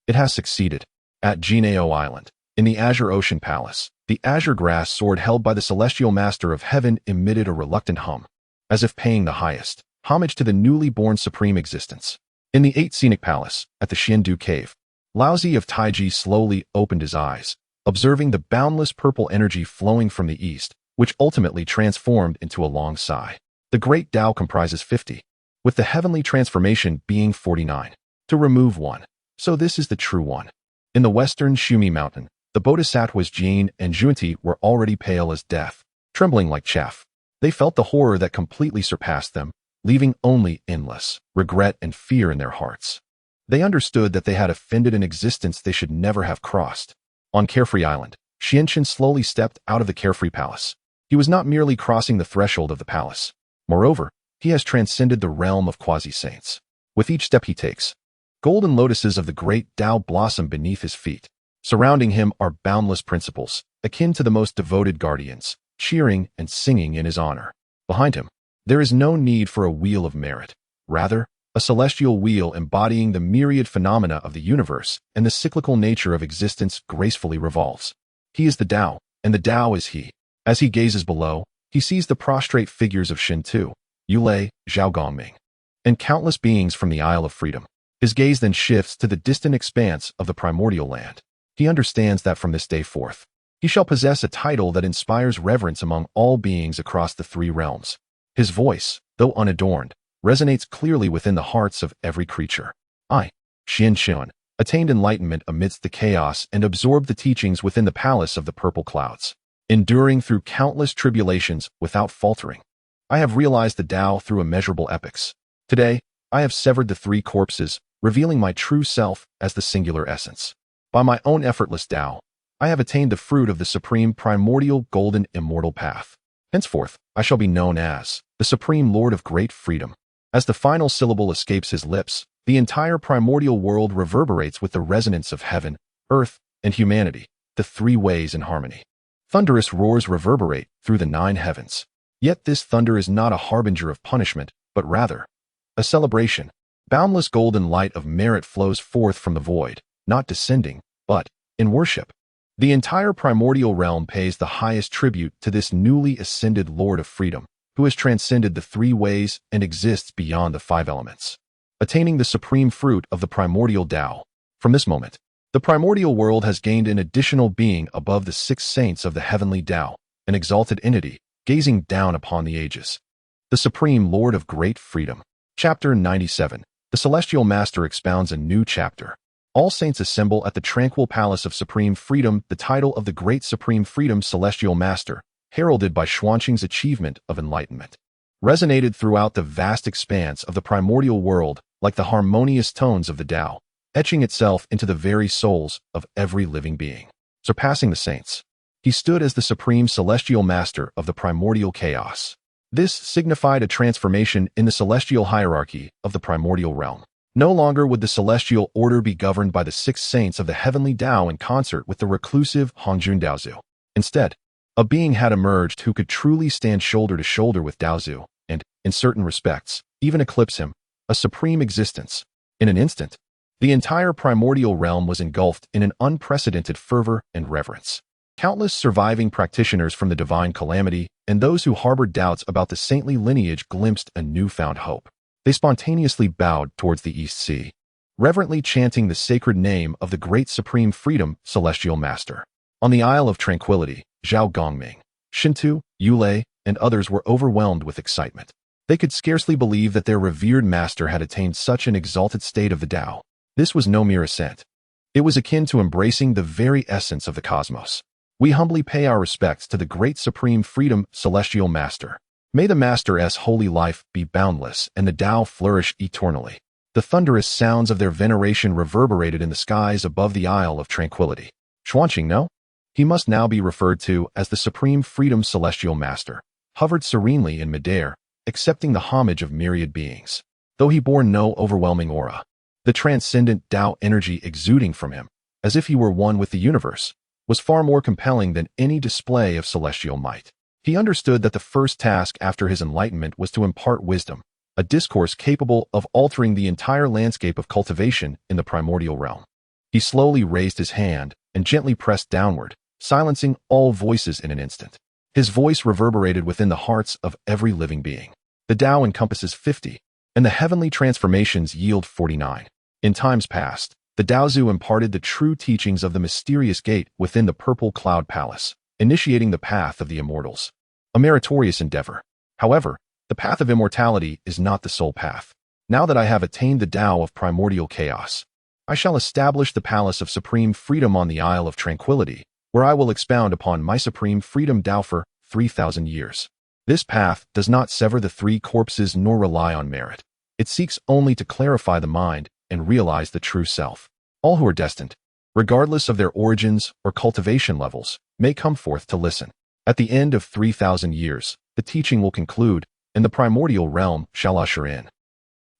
it has succeeded. At Jinao Island, in the Azure Ocean Palace, the azure grass sword held by the celestial master of heaven emitted a reluctant hum, as if paying the highest homage to the newly born supreme existence. In the Eight Scenic Palace, at the Xiandu Cave, Laozi of Taiji slowly opened his eyes, observing the boundless purple energy flowing from the east, which ultimately transformed into a long sigh. The great Tao comprises 50, with the heavenly transformation being 49. To remove one. So this is the true one. In the western Shumi Mountain, the bodhisattvas Jin and Junti were already pale as death, trembling like chaff. They felt the horror that completely surpassed them, leaving only endless regret and fear in their hearts. They understood that they had offended an existence they should never have crossed. On Carefree Island, Xianchen slowly stepped out of the Carefree Palace. He was not merely crossing the threshold of the palace. Moreover, he has transcended the realm of quasi-saints. With each step he takes, golden lotuses of the great Tao blossom beneath his feet. Surrounding him are boundless principles, akin to the most devoted guardians, cheering and singing in his honor. Behind him, there is no need for a wheel of merit. Rather, a celestial wheel embodying the myriad phenomena of the universe and the cyclical nature of existence gracefully revolves. He is the Tao, and the Tao is he. As he gazes below, he sees the prostrate figures of Shintu, Yulei, Zhao Gongming, and countless beings from the Isle of Freedom. His gaze then shifts to the distant expanse of the primordial land. He understands that from this day forth, he He shall possess a title that inspires reverence among all beings across the three realms. His voice, though unadorned, resonates clearly within the hearts of every creature. I, Lin Chen, attained enlightenment amidst the chaos and absorbed the teachings within the palace of the purple clouds, enduring through countless tribulations without faltering. I have realized the Tao through immeasurable epochs. Today, I have severed the three corpses, revealing my true self as the singular essence. By my own effortless Tao, I have attained the fruit of the supreme primordial golden immortal path. Henceforth, I shall be known as the Supreme Lord of Great Freedom. As the final syllable escapes his lips, the entire primordial world reverberates with the resonance of heaven, earth, and humanity, the three ways in harmony. Thunderous roars reverberate through the 9 heavens. Yet this thunder is not a harbinger of punishment, but rather a celebration. Boundless golden light of merit flows forth from the void, not descending, but in worship. The entire primordial realm pays the highest tribute to this newly ascended Lord of Freedom, who has transcended the 3 ways and exists beyond the 5 elements, attaining the supreme fruit of the primordial Tao. From this moment, the primordial world has gained an additional being above the 6 saints of the Heavenly Dao, an exalted entity, gazing down upon the ages. The Supreme Lord of Great Freedom. Chapter 97. The Celestial Master expounds a new chapter. All saints assemble at the tranquil palace of supreme freedom. The title of the Great Supreme Freedom Celestial Master, heralded by Xuanqing's achievement of enlightenment, resonated throughout the vast expanse of the primordial world like the harmonious tones of the Tao, etching itself into the very souls of every living being. Surpassing the saints, he stood as the supreme celestial master of the primordial chaos. This signified a transformation in the celestial hierarchy of the primordial realm. No longer would the celestial order be governed by the 6 saints of the Heavenly Dao in concert with the reclusive Hongjun Daozu. Instead, a being had emerged who could truly stand shoulder to shoulder with Daozu and, in certain respects, even eclipse him, a supreme existence. In an instant, the entire primordial realm was engulfed in an unprecedented fervor and reverence. Countless surviving practitioners from the divine calamity and those who harbored doubts about the saintly lineage glimpsed a newfound hope. They spontaneously bowed towards the East Sea, reverently chanting the sacred name of the Great Supreme Freedom Celestial Master. On the Isle of Tranquility, Zhao Gongming, Shintu, Yulei, and others were overwhelmed with excitement. They could scarcely believe that their revered master had attained such an exalted state of the Tao. This was no mere ascent. It was akin to embracing the very essence of the cosmos. We humbly pay our respects to the Great Supreme Freedom Celestial Master. May the Master's holy life be boundless and the Tao flourish eternally. The thunderous sounds of their veneration reverberated in the skies above the Isle of Tranquility. Xuanqing, no? He must now be referred to as the Supreme Freedom Celestial Master, hovered serenely in midair, accepting the homage of myriad beings. Though he bore no overwhelming aura, the transcendent Tao energy exuding from him, as if he were one with the universe, was far more compelling than any display of celestial might. He understood that the first task after his enlightenment was to impart wisdom, a discourse capable of altering the entire landscape of cultivation in the primordial realm. He slowly raised his hand and gently pressed downward, silencing all voices in an instant. His voice reverberated within the hearts of every living being. The Tao encompasses 50, and the heavenly transformations yield 49. In times past, the Daozu imparted the true teachings of the mysterious gate within the purple cloud palace, initiating the path of the immortals. A meritorious endeavor. However, the path of immortality is not the sole path. Now that I have attained the Tao of primordial chaos, I shall establish the palace of supreme freedom on the Isle of Tranquility, where I will expound upon my supreme freedom Tao for 3,000 years. This path does not sever the 3 corpses nor rely on merit. It seeks only to clarify the mind and realize the true self. All who are destined, regardless of their origins or cultivation levels, may come forth to listen. At the end of 3,000 years, the teaching will conclude, and the primordial realm shall usher in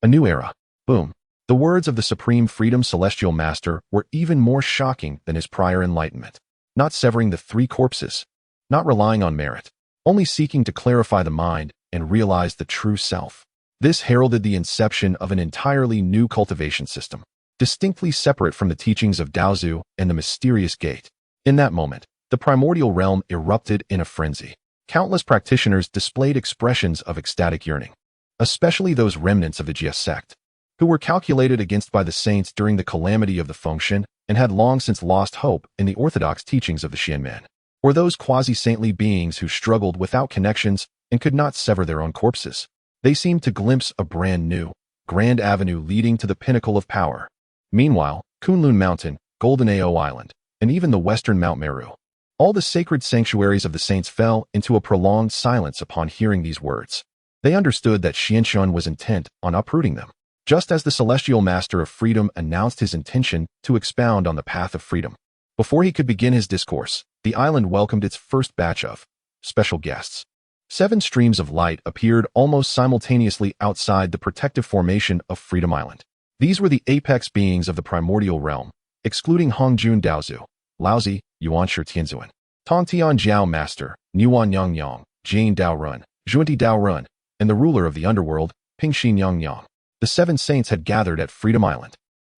a new era. Boom. The words of the Supreme Freedom Celestial Master were even more shocking than his prior enlightenment. Not severing the 3 corpses, not relying on merit, only seeking to clarify the mind and realize the true self. This heralded the inception of an entirely new cultivation system, distinctly separate from the teachings of Daozu and the mysterious gate. In that moment, the primordial realm erupted in a frenzy. Countless practitioners displayed expressions of ecstatic yearning, especially those remnants of the Jia sect, who were calculated against by the saints during the calamity of the Fengshen and had long since lost hope in the orthodox teachings of the Xianmen. or those quasi-saintly beings who struggled without connections and could not sever their own corpses. They seemed to glimpse a brand new, grand avenue leading to the pinnacle of power. Meanwhile, Kunlun Mountain, Golden Ao Island, and even the western Mount Meru, all the sacred sanctuaries of the saints fell into a prolonged silence upon hearing these words. They understood that Xianxun was intent on uprooting them, just as the celestial master of freedom announced his intention to expound on the path of freedom. Before he could begin his discourse, the island welcomed its first batch of special guests. 7 streams of light appeared almost simultaneously outside the protective formation of Freedom Island. These were the apex beings of the primordial realm, excluding Hongjun Daozu, Laozi, Yuanshi Tianzuan, Tongtian Jiao Master, Nuan Yang Yang, Jane Dao Run, Zhuanti Dao Run, and the ruler of the underworld, Pingxin Yang Yang. The 7 saints had gathered at Freedom Island.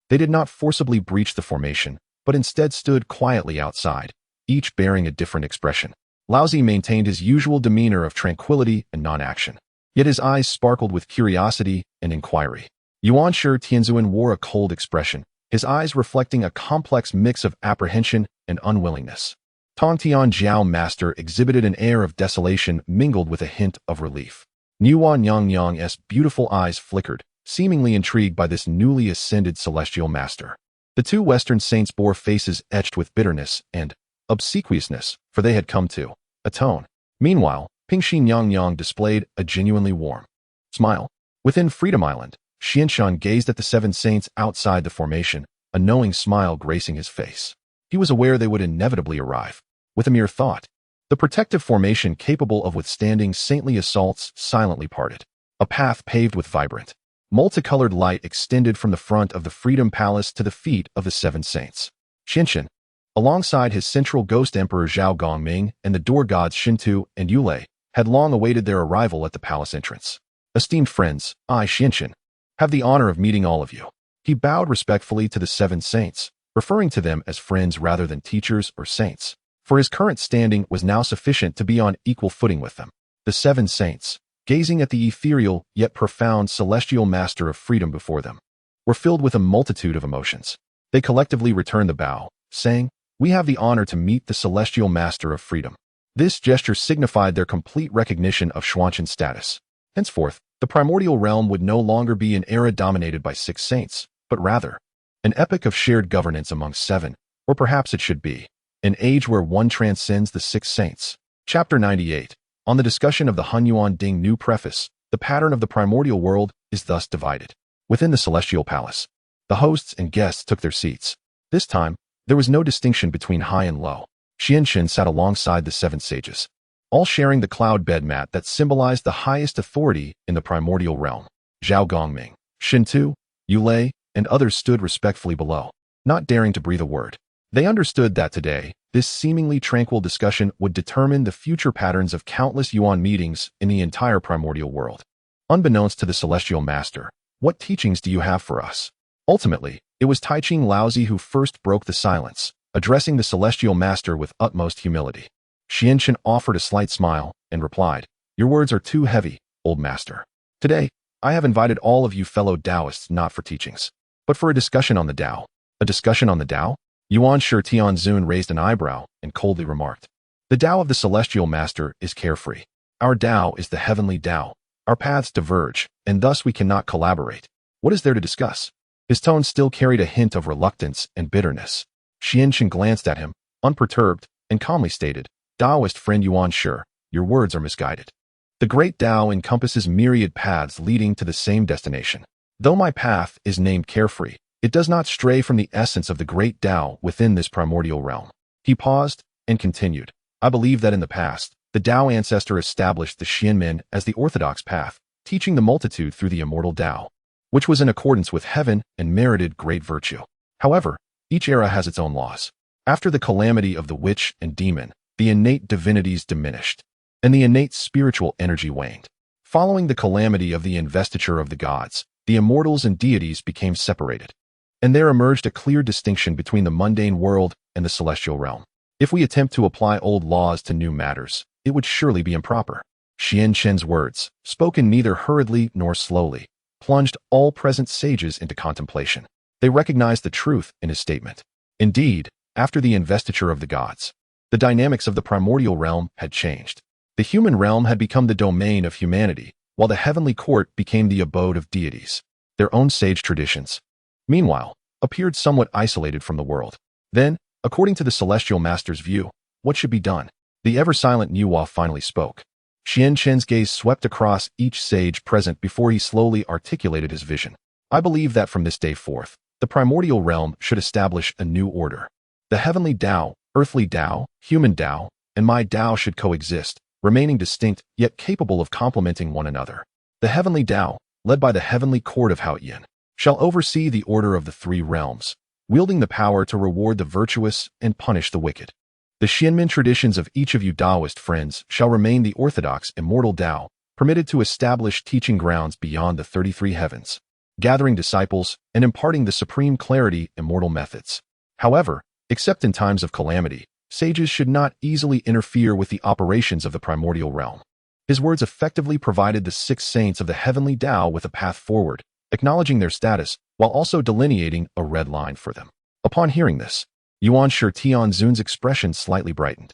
They did not forcibly breach the formation, but instead stood quietly outside, each bearing a different expression. Laozi maintained his usual demeanor of tranquility and non-action, yet his eyes sparkled with curiosity and inquiry. Yuanshi Tianzuan wore a cold expression, his eyes reflecting a complex mix of apprehension and unwillingness. Tongtian Jiao Master exhibited an air of desolation mingled with a hint of relief. Nuan Yang Yang's beautiful eyes flickered, seemingly intrigued by this newly ascended celestial master. The 2 Western saints bore faces etched with bitterness and obsequiousness, for they had come to atone. Meanwhile, Pingxin Yang Yang displayed a genuinely warm smile. Within Freedom Island, Xianxun gazed at the 7 saints outside the formation, a knowing smile gracing his face. He was aware they would inevitably arrive. With a mere thought, the protective formation capable of withstanding saintly assaults silently parted. A path paved with vibrant, multicolored light extended from the front of the Freedom Palace to the feet of the 7 saints. Xianxun, alongside his central ghost emperor Zhao Gongming and the door gods Shintu and Yulei, had long awaited their arrival at the palace entrance. Esteemed friends, I, Xianxun, have the honor of meeting all of you. He bowed respectfully to the 7 saints, referring to them as friends rather than teachers or saints, for his current standing was now sufficient to be on equal footing with them. The 7 saints, gazing at the ethereal yet profound celestial master of freedom before them, were filled with a multitude of emotions. They collectively returned the bow, saying, "We have the honor to meet the celestial master of freedom." This gesture signified their complete recognition of Xuanxun's status. Henceforth, the primordial realm would no longer be an era dominated by 6 saints, but rather, an epoch of shared governance among 7, or perhaps it should be, an age where one transcends the 6 saints. Chapter 98. On the discussion of the Hunyuan Ding New Preface, the pattern of the primordial world is thus divided. Within the celestial palace, the hosts and guests took their seats. This time, there was no distinction between high and low. Xianxun sat alongside the 7 sages, all sharing the cloud bed mat that symbolized the highest authority in the primordial realm. Zhao Gongming, Shintu, Yulei, and others stood respectfully below, not daring to breathe a word. They understood that today, this seemingly tranquil discussion would determine the future patterns of countless Yuan meetings in the entire primordial world. Unbeknownst to the celestial master, what teachings do you have for us? Ultimately, it was Taiching Laozi who first broke the silence, addressing the celestial master with utmost humility. Xianxun offered a slight smile and replied, "Your words are too heavy, old master. Today, I have invited all of you fellow Daoists not for teachings, but for a discussion on the Dao." A discussion on the Dao? Yuanshi Tianzun raised an eyebrow and coldly remarked, "The Dao of the celestial master is carefree. Our Dao is the Heavenly Dao. Our paths diverge, and thus we cannot collaborate. What is there to discuss?" His tone still carried a hint of reluctance and bitterness. Xianxun glanced at him, unperturbed, and calmly stated, "Daoist friend Yuanshi, your words are misguided. The great Dao encompasses myriad paths leading to the same destination. Though my path is named carefree, it does not stray from the essence of the great Dao within this primordial realm." He paused and continued, "I believe that in the past, the Dao ancestor established the Xianmen as the orthodox path, teaching the multitude through the immortal Dao, which was in accordance with heaven and merited great virtue. However, each era has its own laws. After the calamity of the witch and demon, the innate divinities diminished, and the innate spiritual energy waned. Following the calamity of the investiture of the gods, the immortals and deities became separated, and there emerged a clear distinction between the mundane world and the celestial realm. If we attempt to apply old laws to new matters, it would surely be improper." Xianxun's words, spoken neither hurriedly nor slowly, plunged all present sages into contemplation. They recognized the truth in his statement. Indeed, after the investiture of the gods, The dynamics of the primordial realm had changed. The human realm had become the domain of humanity, while the heavenly court became the abode of deities. Their own sage traditions, meanwhile, appeared somewhat isolated from the world. Then, according to the celestial master's view, what should be done? The ever-silent Niwa finally spoke. Lin Chen's gaze swept across each sage present before he slowly articulated his vision. I believe that from this day forth, the primordial realm should establish a new order. The heavenly Dao, earthly Dao, human Dao, and my Dao should coexist, remaining distinct yet capable of complementing one another. The heavenly Dao, led by the heavenly court of Hongjun, shall oversee the order of the three realms, wielding the power to reward the virtuous and punish the wicked. The Xianmin traditions of each of you Daoist friends shall remain the orthodox immortal Dao, permitted to establish teaching grounds beyond the 33 heavens, gathering disciples and imparting the supreme clarity immortal methods. However, except in times of calamity, sages should not easily interfere with the operations of the primordial realm. His words effectively provided the 6 saints of the heavenly Dao with a path forward, acknowledging their status while also delineating a red line for them. Upon hearing this, Yuan Shi Tianzun's expression slightly brightened.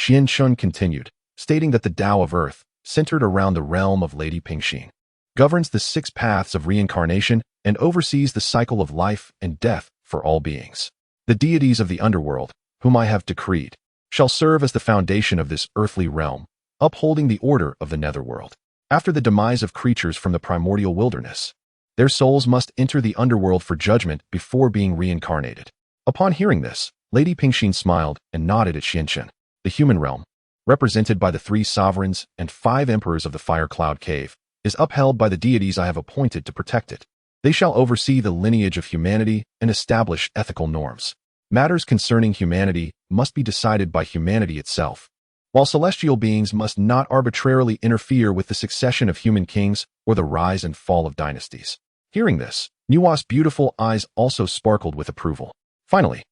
Lin Chen continued, stating that the Dao of Earth, centered around the realm of Lady Pingxin, governs the 6 paths of reincarnation and oversees the cycle of life and death for all beings. The deities of the underworld, whom I have decreed, shall serve as the foundation of this earthly realm, upholding the order of the netherworld. After the demise of creatures from the primordial wilderness, their souls must enter the underworld for judgment before being reincarnated. Upon hearing this, Lady Pingxin smiled and nodded at Lin Chen. The human realm, represented by the 3 sovereigns and 5 emperors of the Fire Cloud Cave, is upheld by the deities I have appointed to protect it. They shall oversee the lineage of humanity and establish ethical norms. Matters concerning humanity must be decided by humanity itself, while celestial beings must not arbitrarily interfere with the succession of human kings or the rise and fall of dynasties. Hearing this, Niwa's beautiful eyes also sparkled with approval. Finally,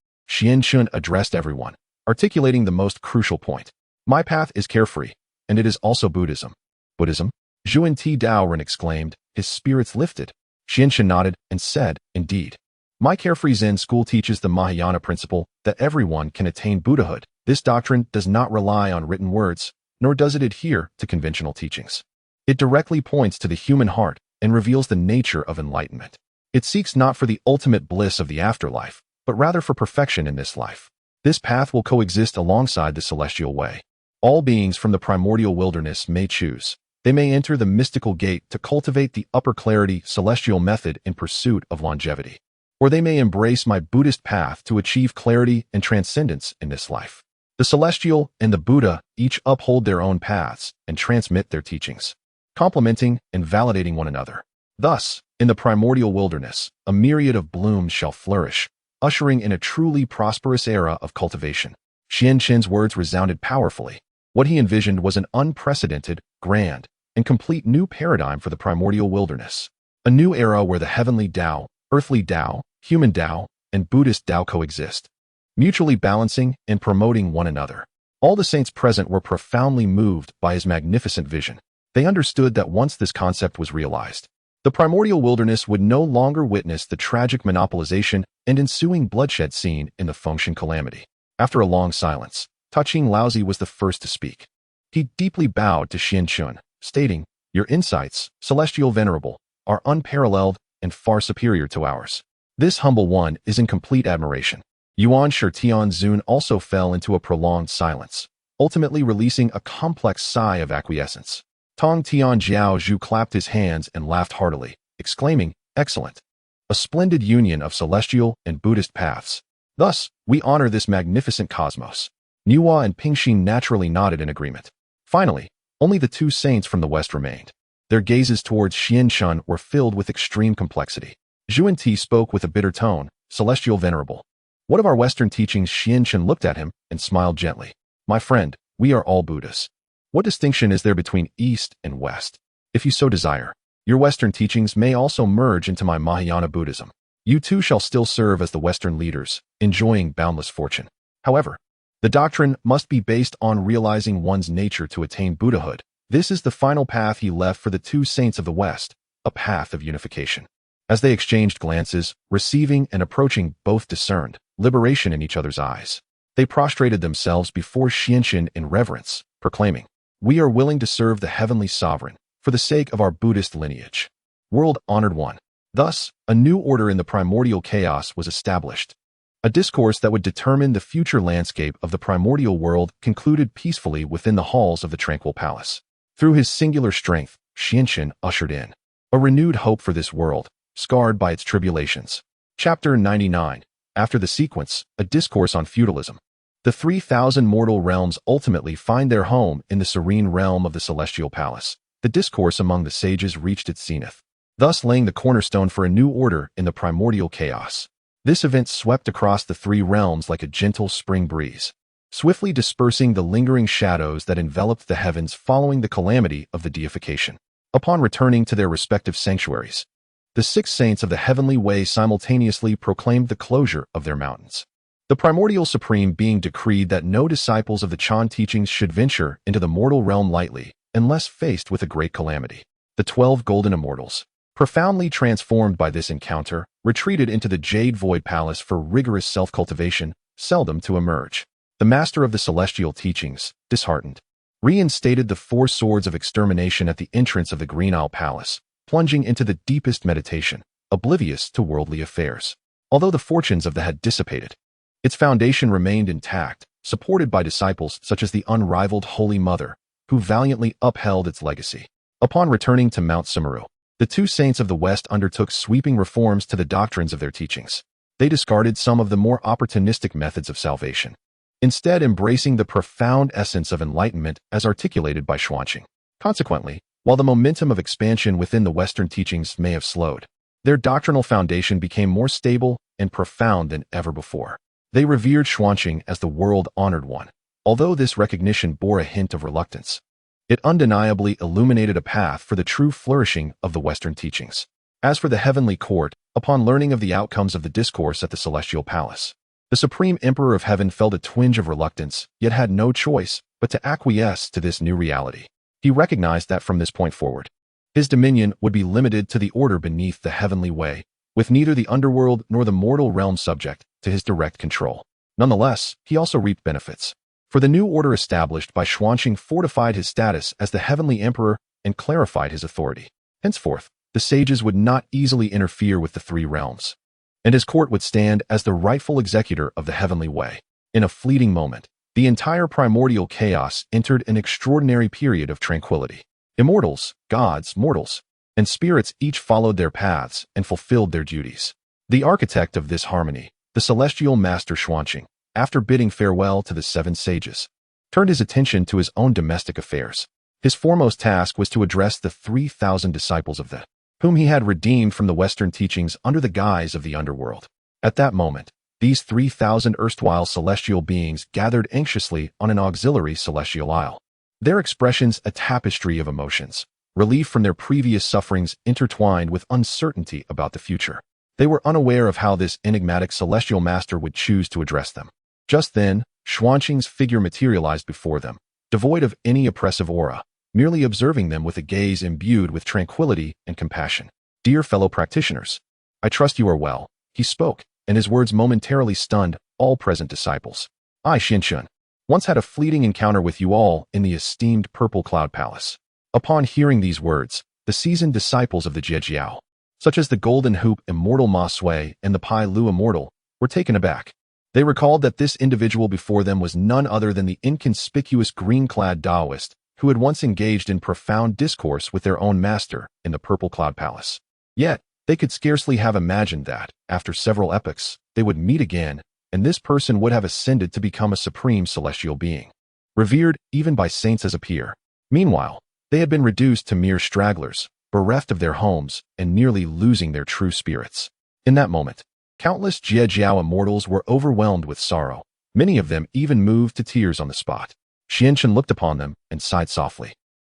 Lin Chen addressed everyone, articulating the most crucial point. My path is carefree, and it is also Buddhism. Buddhism? Zhuan Ti Daoren exclaimed, his spirits lifted. Lin Chen nodded and said, indeed. My carefree Zen school teaches the Mahayana principle that everyone can attain Buddhahood. This doctrine does not rely on written words, nor does it adhere to conventional teachings. It directly points to the human heart and reveals the nature of enlightenment. It seeks not for the ultimate bliss of the afterlife, but rather for perfection in this life. This path will coexist alongside the celestial way. All beings from the primordial wilderness may choose. They may enter the mystical gate to cultivate the upper clarity celestial method in pursuit of longevity. Or they may embrace my Buddhist path to achieve clarity and transcendence in this life. The celestial and the Buddha each uphold their own paths and transmit their teachings, complementing and validating one another. Thus, in the primordial wilderness, a myriad of blooms shall flourish, ushering in a truly prosperous era of cultivation. Lin Chen's words resounded powerfully. What he envisioned was an unprecedented, grand, and complete new paradigm for the primordial wilderness. A new era where the heavenly Dao, earthly Dao, human Dao, and Buddhist Dao coexist, mutually balancing and promoting one another. All the saints present were profoundly moved by his magnificent vision. They understood that once this concept was realized, the primordial wilderness would no longer witness the tragic monopolization and ensuing bloodshed seen in the Fengshan calamity. After a long silence, Taqing Laozi was the first to speak. He deeply bowed to Lin Chen, stating, "Your insights, celestial venerable, are unparalleled and far superior to ours. This humble one is in complete admiration." Yuan Shi Tianzun also fell into a prolonged silence, ultimately releasing a complex sigh of acquiescence. Tong Tian Jiao Zhu clapped his hands and laughed heartily, exclaiming, "Excellent! A splendid union of celestial and Buddhist paths. Thus, we honor this magnificent cosmos." Niwa and Pingxin naturally nodded in agreement. Finally, only the 2 saints from the west remained. Their gazes towards Lin Chen were filled with extreme complexity. Zhuan Ti spoke with a bitter tone, "Celestial venerable, what of our Western teachings?" Lin Chen looked at him and smiled gently. "My friend, we are all Buddhas. What distinction is there between East and West? If you so desire, your Western teachings may also merge into my Mahayana Buddhism. You too shall still serve as the Western leaders, enjoying boundless fortune. However, the doctrine must be based on realizing one's nature to attain Buddhahood. This is the final path he left for the 2 saints of the West, a path of unification." As they exchanged glances, receiving and approaching both discerned liberation in each other's eyes. They prostrated themselves before Xianxin in reverence, proclaiming, "We are willing to serve the heavenly sovereign for the sake of our Buddhist lineage." World-honored one. Thus, a new order in the primordial chaos was established. A discourse that would determine the future landscape of the primordial world concluded peacefully within the halls of the tranquil palace. Through his singular strength, Xianxin ushered in a renewed hope for this world, scarred by its tribulations. Chapter 99. After the sequence, a discourse on feudalism. The 3,000 mortal realms ultimately find their home in the serene realm of the celestial palace. The discourse among the sages reached its zenith, thus laying the cornerstone for a new order in the primordial chaos. This event swept across the three realms like a gentle spring breeze, swiftly dispersing the lingering shadows that enveloped the heavens following the calamity of the deification. Upon returning to their respective sanctuaries, the 6 saints of the heavenly way simultaneously proclaimed the closure of their mountains. The primordial supreme being decreed that no disciples of the Chan teachings should venture into the mortal realm lightly, unless faced with a great calamity. The 12 golden immortals, profoundly transformed by this encounter, retreated into the Jade Void Palace for rigorous self-cultivation, seldom to emerge. The master of the celestial teachings, disheartened, reinstated the 4 swords of extermination at the entrance of the Green Isle Palace, plunging into the deepest meditation, oblivious to worldly affairs. Although the fortunes of the had dissipated, its foundation remained intact, supported by disciples such as the unrivaled Holy Mother, who valiantly upheld its legacy. Upon returning to Mount Sumeru, the 2 saints of the West undertook sweeping reforms to the doctrines of their teachings. They discarded some of the more opportunistic methods of salvation, instead embracing the profound essence of enlightenment as articulated by Xuanqing. Consequently, while the momentum of expansion within the Western teachings may have slowed, their doctrinal foundation became more stable and profound than ever before. They revered Xuanqing as the world-honored one. Although this recognition bore a hint of reluctance, it undeniably illuminated a path for the true flourishing of the Western teachings. As for the heavenly court, upon learning of the outcomes of the discourse at the celestial palace, the Supreme Emperor of Heaven felt a twinge of reluctance, yet had no choice but to acquiesce to this new reality. He recognized that from this point forward, his dominion would be limited to the order beneath the heavenly way, with neither the underworld nor the mortal realm subject to his direct control. Nonetheless, he also reaped benefits. For the new order established by Xuanqing fortified his status as the heavenly emperor and clarified his authority. Henceforth, the sages would not easily interfere with the 3 realms, and his court would stand as the rightful executor of the heavenly way. In a fleeting moment, the entire primordial chaos entered an extraordinary period of tranquility. Immortals, gods, mortals, and spirits each followed their paths and fulfilled their duties. The architect of this harmony, the celestial master Xuanqing, after bidding farewell to the 7 sages, turned his attention to his own domestic affairs. His foremost task was to address the 3,000 disciples of the whom he had redeemed from the Western teachings under the guise of the underworld. At that moment, these 3,000 erstwhile celestial beings gathered anxiously on an auxiliary celestial isle. Their expressions a tapestry of emotions, relief from their previous sufferings intertwined with uncertainty about the future. They were unaware of how this enigmatic celestial master would choose to address them. Just then, Xuanqing's figure materialized before them, devoid of any oppressive aura, merely observing them with a gaze imbued with tranquility and compassion. "Dear fellow practitioners, I trust you are well," he spoke, and his words momentarily stunned all present disciples. "I, Xianxin, once had a fleeting encounter with you all in the esteemed Purple Cloud Palace." Upon hearing these words, the seasoned disciples of the Zhijiao, such as the Golden Hoop Immortal Ma Sui and the Pai Lu Immortal, were taken aback. They recalled that this individual before them was none other than the inconspicuous green-clad Daoist who had once engaged in profound discourse with their own master in the Purple Cloud Palace. Yet, they could scarcely have imagined that, after several epochs, they would meet again, and this person would have ascended to become a supreme celestial being, revered even by saints as a peer. Meanwhile, they had been reduced to mere stragglers, bereft of their homes and nearly losing their true spirits. In that moment, countless Zhijiao immortals were overwhelmed with sorrow. Many of them even moved to tears on the spot. Xianxin looked upon them and sighed softly,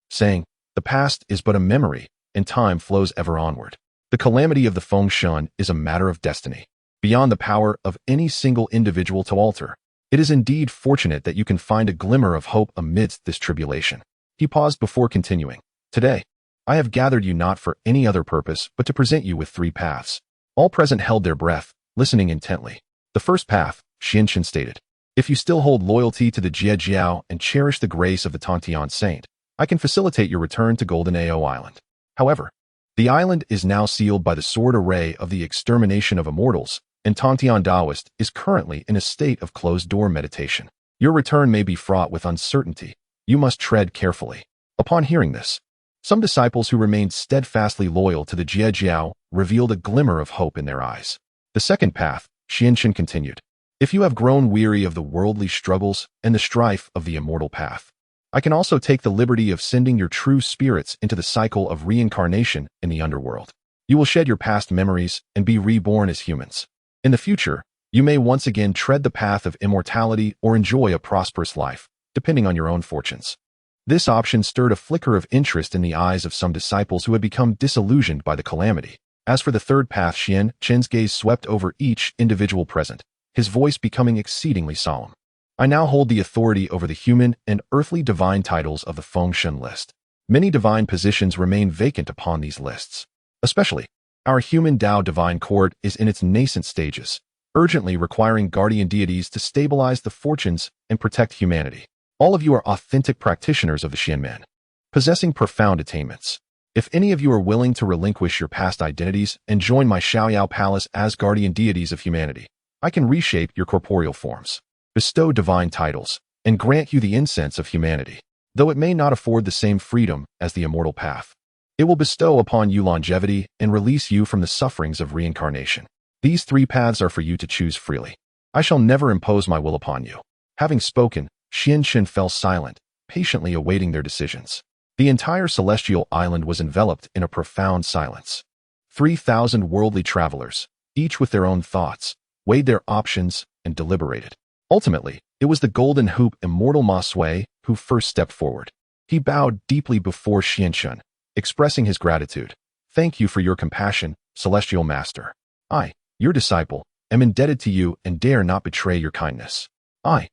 saying, "The past is but a memory, and time flows ever onward. The calamity of the Fengshun is a matter of destiny, beyond the power of any single individual to alter. It is indeed fortunate that you can find a glimmer of hope amidst this tribulation." He paused before continuing, "Today, I have gathered you not for any other purpose but to present you with 3 paths." All present held their breath, listening intently. The first path, Xianxin stated, If you still hold loyalty to the Zixiao and cherish the grace of the Tongtian Saint, I can facilitate your return to Golden Ao Island. However, the island is now sealed by the sword array of the extermination of immortals, and Tongtian Daoist is currently in a state of closed-door meditation. Your return may be fraught with uncertainty. You must tread carefully. Upon hearing this, some disciples who remained steadfastly loyal to the Zixiao revealed a glimmer of hope in their eyes. The second path, Lin Chen continued. If you have grown weary of the worldly struggles and the strife of the immortal path, I can also take the liberty of sending your true spirits into the cycle of reincarnation in the underworld. You will shed your past memories and be reborn as humans. In the future, you may once again tread the path of immortality or enjoy a prosperous life, depending on your own fortunes. This option stirred a flicker of interest in the eyes of some disciples who had become disillusioned by the calamity. As for the third path, Lin Chen's gaze swept over each individual present, his voice becoming exceedingly solemn. I now hold the authority over the human and earthly divine titles of the Hongjun list. Many divine positions remain vacant upon these lists. Especially, our human Dao divine court is in its nascent stages, urgently requiring guardian deities to stabilize the fortunes and protect humanity. All of you are authentic practitioners of the Xianmen, possessing profound attainments. If any of you are willing to relinquish your past identities and join my Zixiao Palace as guardian deities of humanity, I can reshape your corporeal forms, bestow divine titles, and grant you the incense of humanity. Though it may not afford the same freedom as the immortal path, it will bestow upon you longevity and release you from the sufferings of reincarnation. These three paths are for you to choose freely. I shall never impose my will upon you. Having spoken, Lin Chen fell silent, patiently awaiting their decisions. The entire celestial island was enveloped in a profound silence. 3,000 worldly travelers, each with their own thoughts, weighed their options and deliberated. Ultimately, it was the golden hoop immortal Ma Sui who first stepped forward. He bowed deeply before Lin Chen, expressing his gratitude. Thank you for your compassion, celestial master. I, your disciple, am indebted to you and dare not betray your kindness. I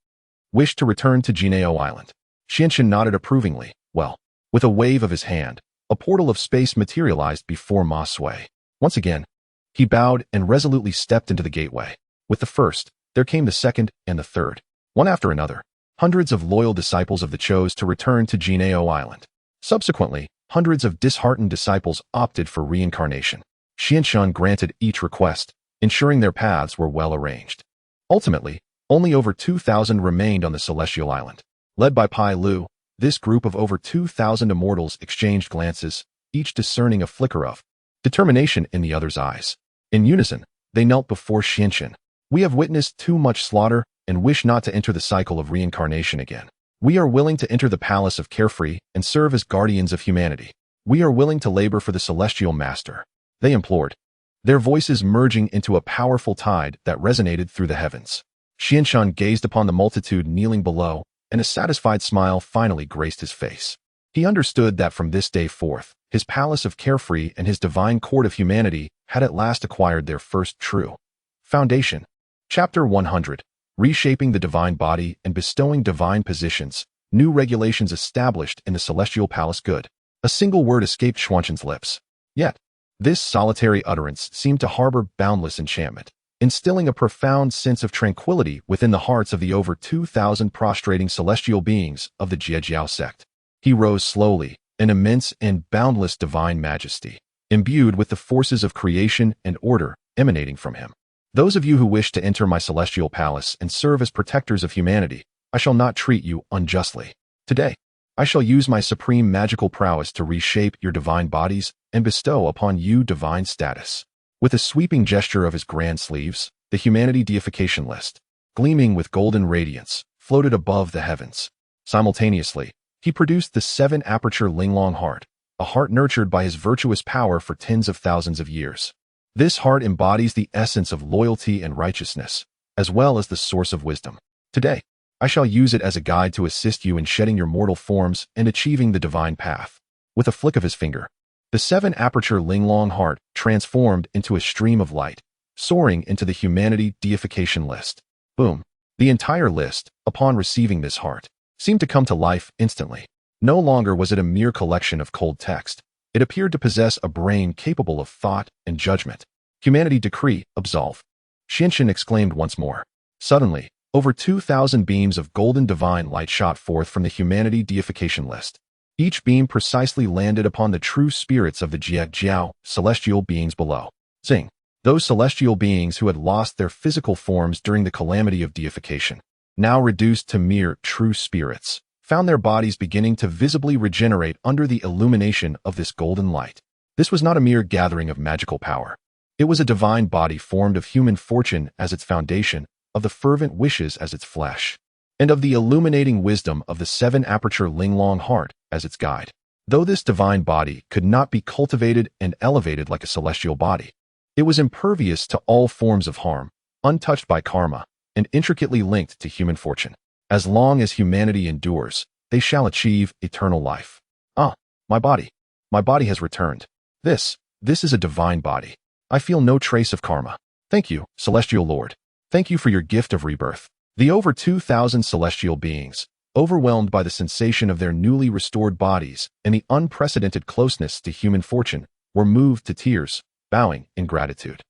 wish to return to Jinao Island. Lin Chen nodded approvingly. Well, with a wave of his hand, a portal of space materialized before Ma Sui. Once again, he bowed and resolutely stepped into the gateway. With the first, there came the second and the third. One after another, hundreds of loyal disciples of the chose to return to Jinao Island. Subsequently, hundreds of disheartened disciples opted for reincarnation. Lin Chen granted each request, ensuring their paths were well arranged. Ultimately, only over 2,000 remained on the celestial island. Led by Pai Lu, this group of over 2,000 immortals exchanged glances, each discerning a flicker of determination in the other's eyes. In unison, they knelt before Lin Chen. We have witnessed too much slaughter and wish not to enter the cycle of reincarnation again. We are willing to enter the palace of carefree and serve as guardians of humanity. We are willing to labor for the celestial master. They implored, their voices merging into a powerful tide that resonated through the heavens. Lin Chen gazed upon the multitude kneeling below, and a satisfied smile finally graced his face. He understood that from this day forth, his palace of carefree and his divine court of humanity had at last acquired their first true foundation. Chapter 100. Reshaping the divine body and bestowing divine positions. New regulations established in the celestial palace. Good. A single word escaped Xuanchen's lips. Yet, this solitary utterance seemed to harbor boundless enchantment, instilling a profound sense of tranquility within the hearts of the over 2,000 prostrating celestial beings of the Zixiao sect. He rose slowly, an immense and boundless divine majesty, imbued with the forces of creation and order emanating from him. Those of you who wish to enter my celestial palace and serve as protectors of humanity, I shall not treat you unjustly. Today, I shall use my supreme magical prowess to reshape your divine bodies and bestow upon you divine status. With a sweeping gesture of his grand sleeves, the humanity deification list, gleaming with golden radiance, floated above the heavens. Simultaneously, he produced the 7-aperture Linglong heart, a heart nurtured by his virtuous power for tens of thousands of years. This heart embodies the essence of loyalty and righteousness, as well as the source of wisdom. Today, I shall use it as a guide to assist you in shedding your mortal forms and achieving the divine path. With a flick of his finger, the 7-aperture Linglong heart transformed into a stream of light, soaring into the humanity deification list. Boom! The entire list, upon receiving this heart, seemed to come to life instantly. No longer was it a mere collection of cold text. It appeared to possess a brain capable of thought and judgment. Humanity decree, absolve. Lin Chen exclaimed once more. Suddenly, Over 2,000 beams of golden divine light shot forth from the humanity deification list. Each beam precisely landed upon the true spirits of the Zixiao, celestial beings below. Zing. Those celestial beings who had lost their physical forms during the calamity of deification, now reduced to mere true spirits, found their bodies beginning to visibly regenerate under the illumination of this golden light. This was not a mere gathering of magical power. It was a divine body formed of human fortune as its foundation, of the fervent wishes as its flesh, and of the illuminating wisdom of the seven-aperture Linglong heart as its guide. Though this divine body could not be cultivated and elevated like a celestial body, it was impervious to all forms of harm, untouched by karma, and intricately linked to human fortune. As long as humanity endures, they shall achieve eternal life. My body has returned. This is a divine body. I feel no trace of karma. Thank you, Celestial Lord. Thank you for your gift of rebirth. The over 2,000 celestial beings, overwhelmed by the sensation of their newly restored bodies and the unprecedented closeness to human fortune, were moved to tears, bowing in gratitude.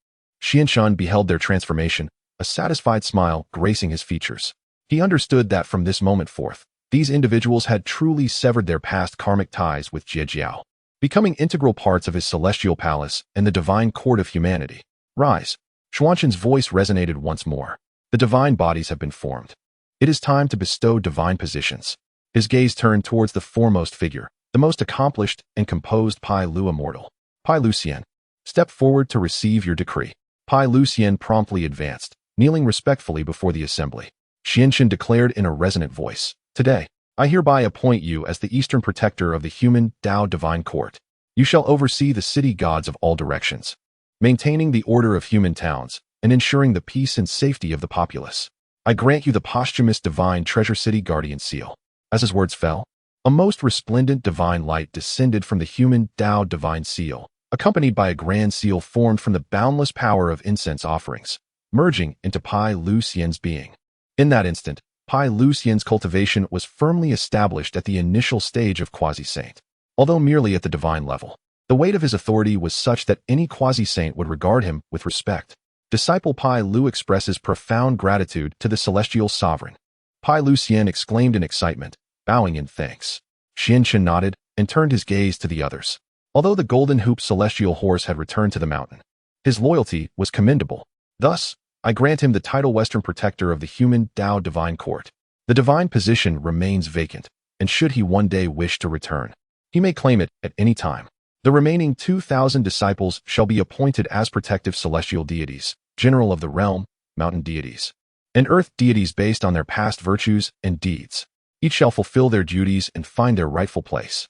Xianshan beheld their transformation, a satisfied smile gracing his features. He understood that from this moment forth, these individuals had truly severed their past karmic ties with Zixiao, becoming integral parts of his celestial palace and the divine court of humanity. Rise. Xuanshan's voice resonated once more. The divine bodies have been formed. It is time to bestow divine positions. His gaze turned towards the foremost figure, the most accomplished and composed Pai Lu immortal. Pai Lu Xian. Step forward to receive your decree. Pai Lu Xian promptly advanced, kneeling respectfully before the assembly. Xianshan declared in a resonant voice, Today, I hereby appoint you as the Eastern Protector of the human Dao Divine Court. You shall oversee the city gods of all directions, maintaining the order of human towns and ensuring the peace and safety of the populace. I grant you the posthumous Divine Treasure City Guardian Seal. As his words fell, a most resplendent divine light descended from the human Dao Divine Seal, accompanied by a grand seal formed from the boundless power of incense offerings, merging into Pai Lu Xian's being. In that instant, Pai Lu Xian's cultivation was firmly established at the initial stage of quasi-saint. Although merely at the divine level, the weight of his authority was such that any quasi-saint would regard him with respect. Disciple Pai Lu expresses profound gratitude to the celestial sovereign. Pai Lu Xian exclaimed in excitement, bowing in thanks. Xianshan nodded and turned his gaze to the others. Although the golden-hooped celestial horse had returned to the mountain, his loyalty was commendable. Thus, I grant him the title Western Protector of the human Dao Divine Court. The divine position remains vacant, and should he one day wish to return, he may claim it at any time. The remaining 2,000 disciples shall be appointed as protective celestial deities, general of the realm, mountain deities, and earth deities based on their past virtues and deeds. Each shall fulfill their duties and find their rightful place.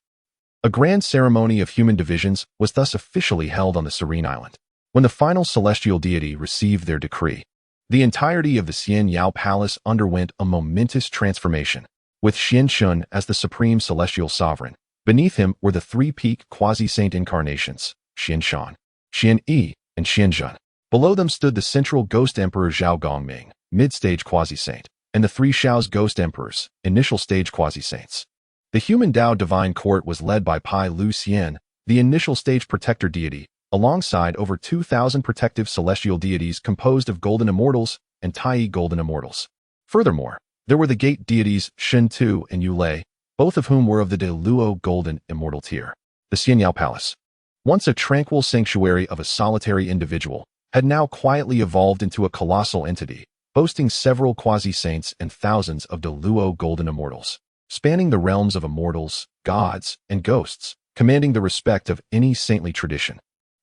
A grand ceremony of human divisions was thus officially held on the Serene Island. When the final celestial deity received their decree, the entirety of the Zixiao Palace underwent a momentous transformation. With Xianshan as the supreme celestial sovereign, beneath him were the three-peak quasi-saint incarnations, Xianshan, Xianyi, and Xianzhen. Below them stood the central ghost emperor Zhao Gongming, mid-stage quasi-saint, and the three Shao's ghost emperors, initial stage quasi-saints. The human Dao Divine Court was led by Pai Lu Xian, the initial stage protector deity, alongside over 2,000 protective celestial deities composed of golden immortals and Tai golden immortals. Furthermore, there were the gate deities Shen Tu and Yu Lei, both of whom were of the De Luo golden immortal tier. The Zixiao Palace, once a tranquil sanctuary of a solitary individual, had now quietly evolved into a colossal entity, boasting several quasi-saints and thousands of De Luo golden immortals, spanning the realms of immortals, gods, and ghosts, commanding the respect of any saintly tradition.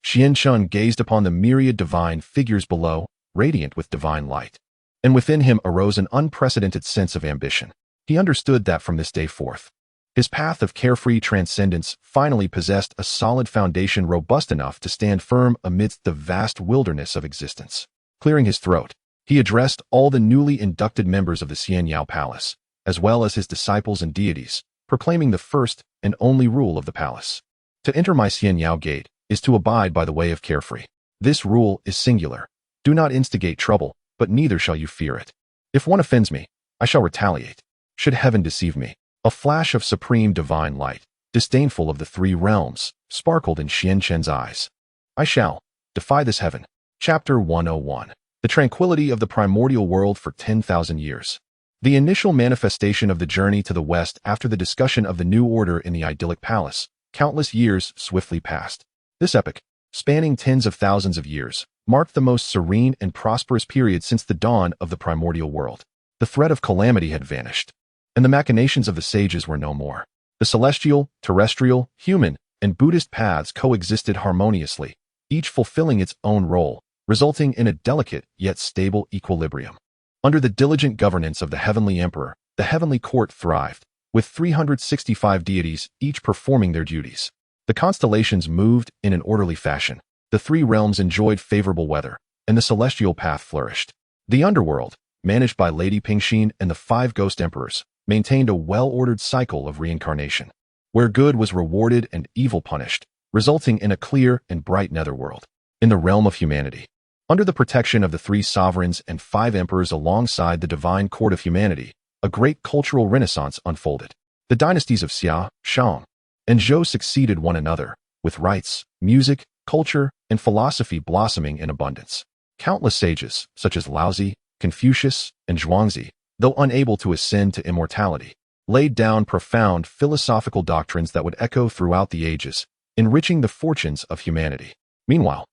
Xianshan gazed upon the myriad divine figures below, radiant with divine light, and within him arose an unprecedented sense of ambition. He understood that from this day forth, his path of carefree transcendence finally possessed a solid foundation robust enough to stand firm amidst the vast wilderness of existence. Clearing his throat, he addressed all the newly inducted members of the Zixiao Palace, as well as his disciples and deities, proclaiming the first and only rule of the palace. To enter my Zixiao gate is to abide by the way of carefree. This rule is singular. Do not instigate trouble, but neither shall you fear it. If one offends me, I shall retaliate. Should heaven deceive me, a flash of supreme divine light, disdainful of the three realms, sparkled in Xianshan's eyes. I shall defy this heaven. Chapter 101. the tranquility of the primordial world for 10,000 years. The initial manifestation of the journey to the west after the discussion of the new order in the idyllic palace, countless years swiftly passed. This epoch, spanning tens of thousands of years, marked the most serene and prosperous period since the dawn of the primordial world. The threat of calamity had vanished, and the machinations of the sages were no more. The celestial, terrestrial, human, and Buddhist paths coexisted harmoniously, each fulfilling its own role, resulting in a delicate yet stable equilibrium. Under the diligent governance of the Heavenly Emperor, the heavenly court thrived, with 365 deities each performing their duties. The constellations moved in an orderly fashion, the three realms enjoyed favorable weather, and the celestial path flourished. The underworld, managed by Lady Pingxin and the 5 ghost emperors, maintained a well-ordered cycle of reincarnation, where good was rewarded and evil punished, resulting in a clear and bright netherworld. In the realm of humanity, under the protection of the 3 sovereigns and 5 emperors alongside the divine court of humanity, a great cultural renaissance unfolded. The dynasties of Xia, Shang, and Zhou succeeded one another, with rites, music, culture, and philosophy blossoming in abundance. Countless sages, such as Laozi, Confucius, and Zhuangzi, though unable to ascend to immortality, laid down profound philosophical doctrines that would echo throughout the ages, enriching the fortunes of humanity. Meanwhile,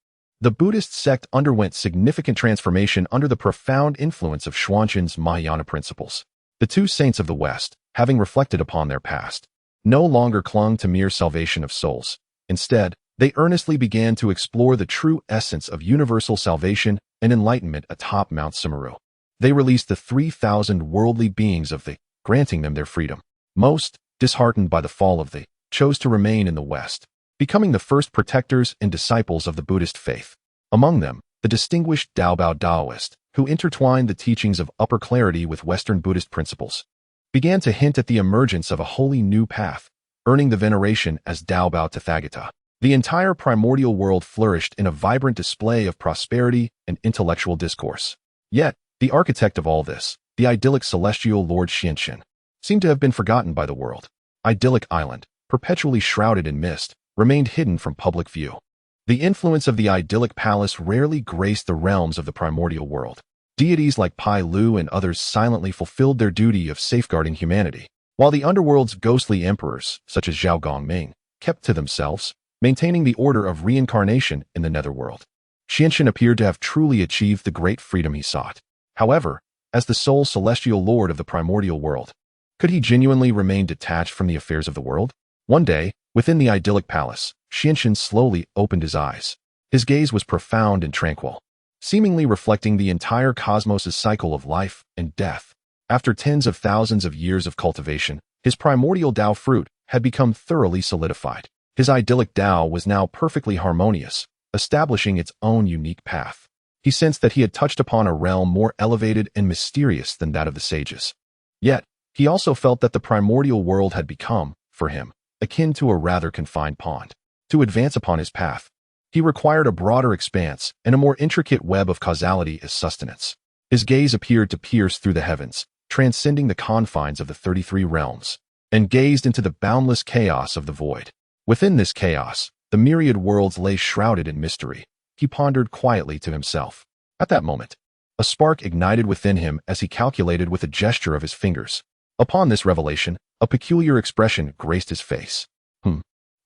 the Buddhist sect underwent significant transformation under the profound influence of Xuanzun's Mahayana principles. The 2 saints of the West, having reflected upon their past, no longer clung to mere salvation of souls. Instead, they earnestly began to explore the true essence of universal salvation and enlightenment atop Mount Sumeru. They released the 3,000 worldly beings of the, granting them their freedom. Most, disheartened by the fall of the, chose to remain in the West, becoming the first protectors and disciples of the Buddhist faith. Among them, the distinguished Daoist, who intertwined the teachings of upper clarity with Western Buddhist principles, began to hint at the emergence of a wholly new path, earning the veneration as Daobao Tathagata. The entire primordial world flourished in a vibrant display of prosperity and intellectual discourse. Yet, the architect of all this, the idyllic celestial Lord Xianxin, seemed to have been forgotten by the world. Idyllic island, perpetually shrouded in mist, remained hidden from public view. The influence of the idyllic palace rarely graced the realms of the primordial world. Deities like Pai Lu and others silently fulfilled their duty of safeguarding humanity, while the underworld's ghostly emperors, such as Zhao Gongming, kept to themselves, maintaining the order of reincarnation in the netherworld. Xianxin appeared to have truly achieved the great freedom he sought. However, as the sole celestial lord of the primordial world, could he genuinely remain detached from the affairs of the world? One day, within the idyllic palace, Xianxin slowly opened his eyes. His gaze was profound and tranquil, seemingly reflecting the entire cosmos' cycle of life and death. After tens of thousands of years of cultivation, his primordial Dao fruit had become thoroughly solidified. His idyllic Dao was now perfectly harmonious, establishing its own unique path. He sensed that he had touched upon a realm more elevated and mysterious than that of the sages. Yet, he also felt that the primordial world had become, for him, akin to a rather confined pond. To advance upon his path, he required a broader expanse and a more intricate web of causality as sustenance. His gaze appeared to pierce through the heavens, transcending the confines of the 33 realms, and gazed into the boundless chaos of the void. Within this chaos, the myriad worlds lay shrouded in mystery. He pondered quietly to himself. At that moment, a spark ignited within him as he calculated with a gesture of his fingers. Upon this revelation, a peculiar expression graced his face.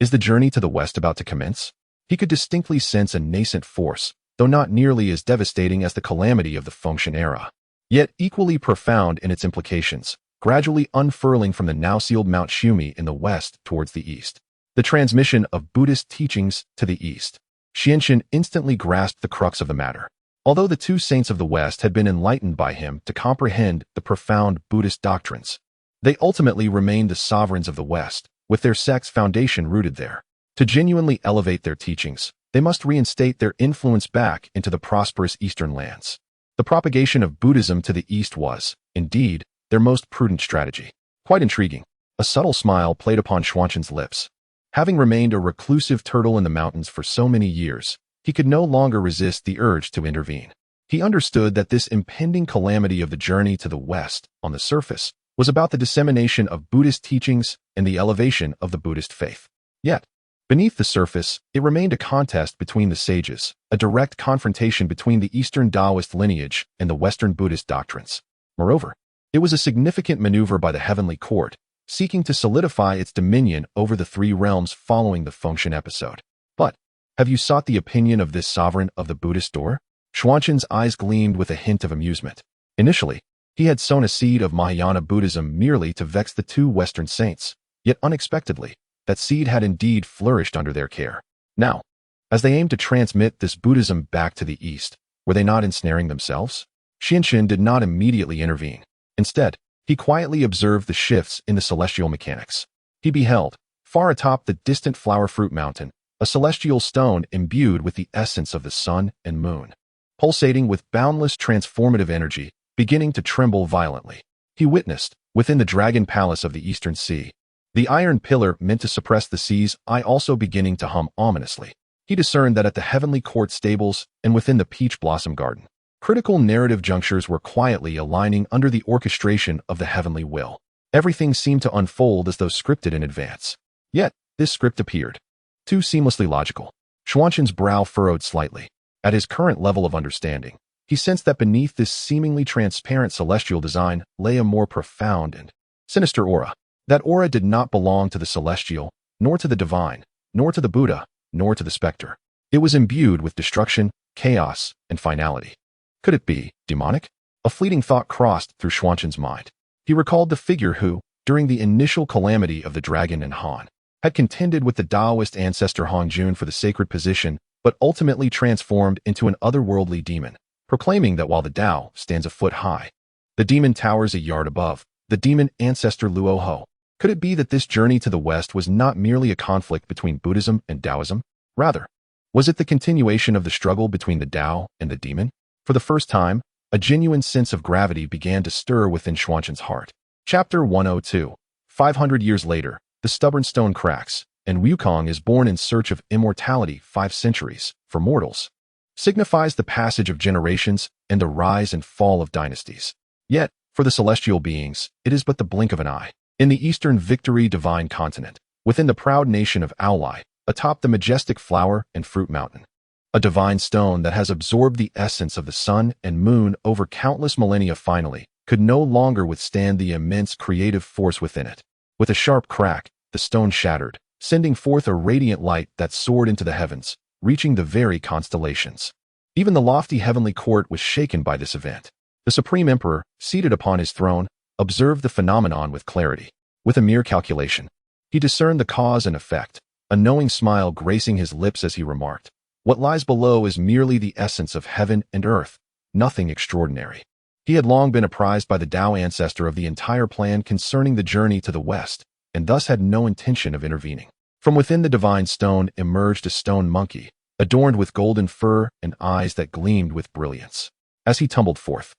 Is the journey to the west about to commence? He could distinctly sense a nascent force, though not nearly as devastating as the calamity of the Fengshan era, yet equally profound in its implications, gradually unfurling from the now-sealed Mount Shumi in the west towards the east. The transmission of Buddhist teachings to the east. Xianxin instantly grasped the crux of the matter. Although the 2 saints of the West had been enlightened by him to comprehend the profound Buddhist doctrines, they ultimately remained the sovereigns of the West, with their sect's foundation rooted there. To genuinely elevate their teachings, they must reinstate their influence back into the prosperous eastern lands. The propagation of Buddhism to the east was, indeed, their most prudent strategy. Quite intriguing. A subtle smile played upon Xuanzun's lips. Having remained a reclusive turtle in the mountains for so many years, he could no longer resist the urge to intervene. He understood that this impending calamity of the journey to the west, on the surface, was about the dissemination of Buddhist teachings and the elevation of the Buddhist faith. Yet, Beneath the surface, it remained a contest between the sages, a direct confrontation between the Eastern Daoist lineage and the Western Buddhist doctrines. Moreover, it was a significant maneuver by the Heavenly Court, seeking to solidify its dominion over the three realms following the Fengshen episode. But, have you sought the opinion of this sovereign of the Buddhist door? Xuanzhen's eyes gleamed with a hint of amusement. Initially, he had sown a seed of Mahayana Buddhism merely to vex the two Western saints, yet unexpectedly, that seed had indeed flourished under their care. Now, as they aimed to transmit this Buddhism back to the East, were they not ensnaring themselves? Xianxin did not immediately intervene. Instead, he quietly observed the shifts in the celestial mechanics. He beheld, far atop the distant flower fruit mountain, a celestial stone imbued with the essence of the sun and moon, pulsating with boundless transformative energy, beginning to tremble violently. He witnessed, within the dragon palace of the Eastern Sea, the iron pillar meant to suppress the sea's eye also beginning to hum ominously. He discerned that at the Heavenly Court stables and within the Peach Blossom Garden, critical narrative junctures were quietly aligning under the orchestration of the heavenly will. Everything seemed to unfold as though scripted in advance. Yet, this script appeared too seamlessly logical. Xuanzhen's brow furrowed slightly. At his current level of understanding, he sensed that beneath this seemingly transparent celestial design lay a more profound and sinister aura. That aura did not belong to the celestial, nor to the divine, nor to the Buddha, nor to the specter. It was imbued with destruction, chaos, and finality. Could it be demonic? A fleeting thought crossed through Xuanzhen's mind. He recalled the figure who, during the initial calamity of the dragon and Han, had contended with the Daoist ancestor Hongjun for the sacred position, but ultimately transformed into an otherworldly demon, proclaiming that while the Dao stands a foot high, the demon towers a yard above. The demon ancestor Luoho. Could it be that this journey to the West was not merely a conflict between Buddhism and Taoism? Rather, was it the continuation of the struggle between the Dao and the demon? For the first time, a genuine sense of gravity began to stir within Xuanzhen's heart. Chapter 102. 500 years later, the stubborn stone cracks, and Wukong is born in search of immortality. 5 centuries, for mortals, signifies the passage of generations and the rise and fall of dynasties. Yet, for the celestial beings, it is but the blink of an eye. In the Eastern Victory Divine Continent, within the proud nation of Aulai, atop the majestic flower and fruit mountain, a divine stone that has absorbed the essence of the sun and moon over countless millennia finally could no longer withstand the immense creative force within it. With a sharp crack, the stone shattered, sending forth a radiant light that soared into the heavens, reaching the very constellations. Even the lofty heavenly court was shaken by this event. The Supreme Emperor, seated upon his throne, observed the phenomenon with clarity. With a mere calculation, he discerned the cause and effect, a knowing smile gracing his lips as he remarked, "What lies below is merely the essence of heaven and earth, nothing extraordinary." He had long been apprised by the Dao ancestor of the entire plan concerning the journey to the West, and thus had no intention of intervening. From within the divine stone emerged a stone monkey, adorned with golden fur and eyes that gleamed with brilliance. As he tumbled forth,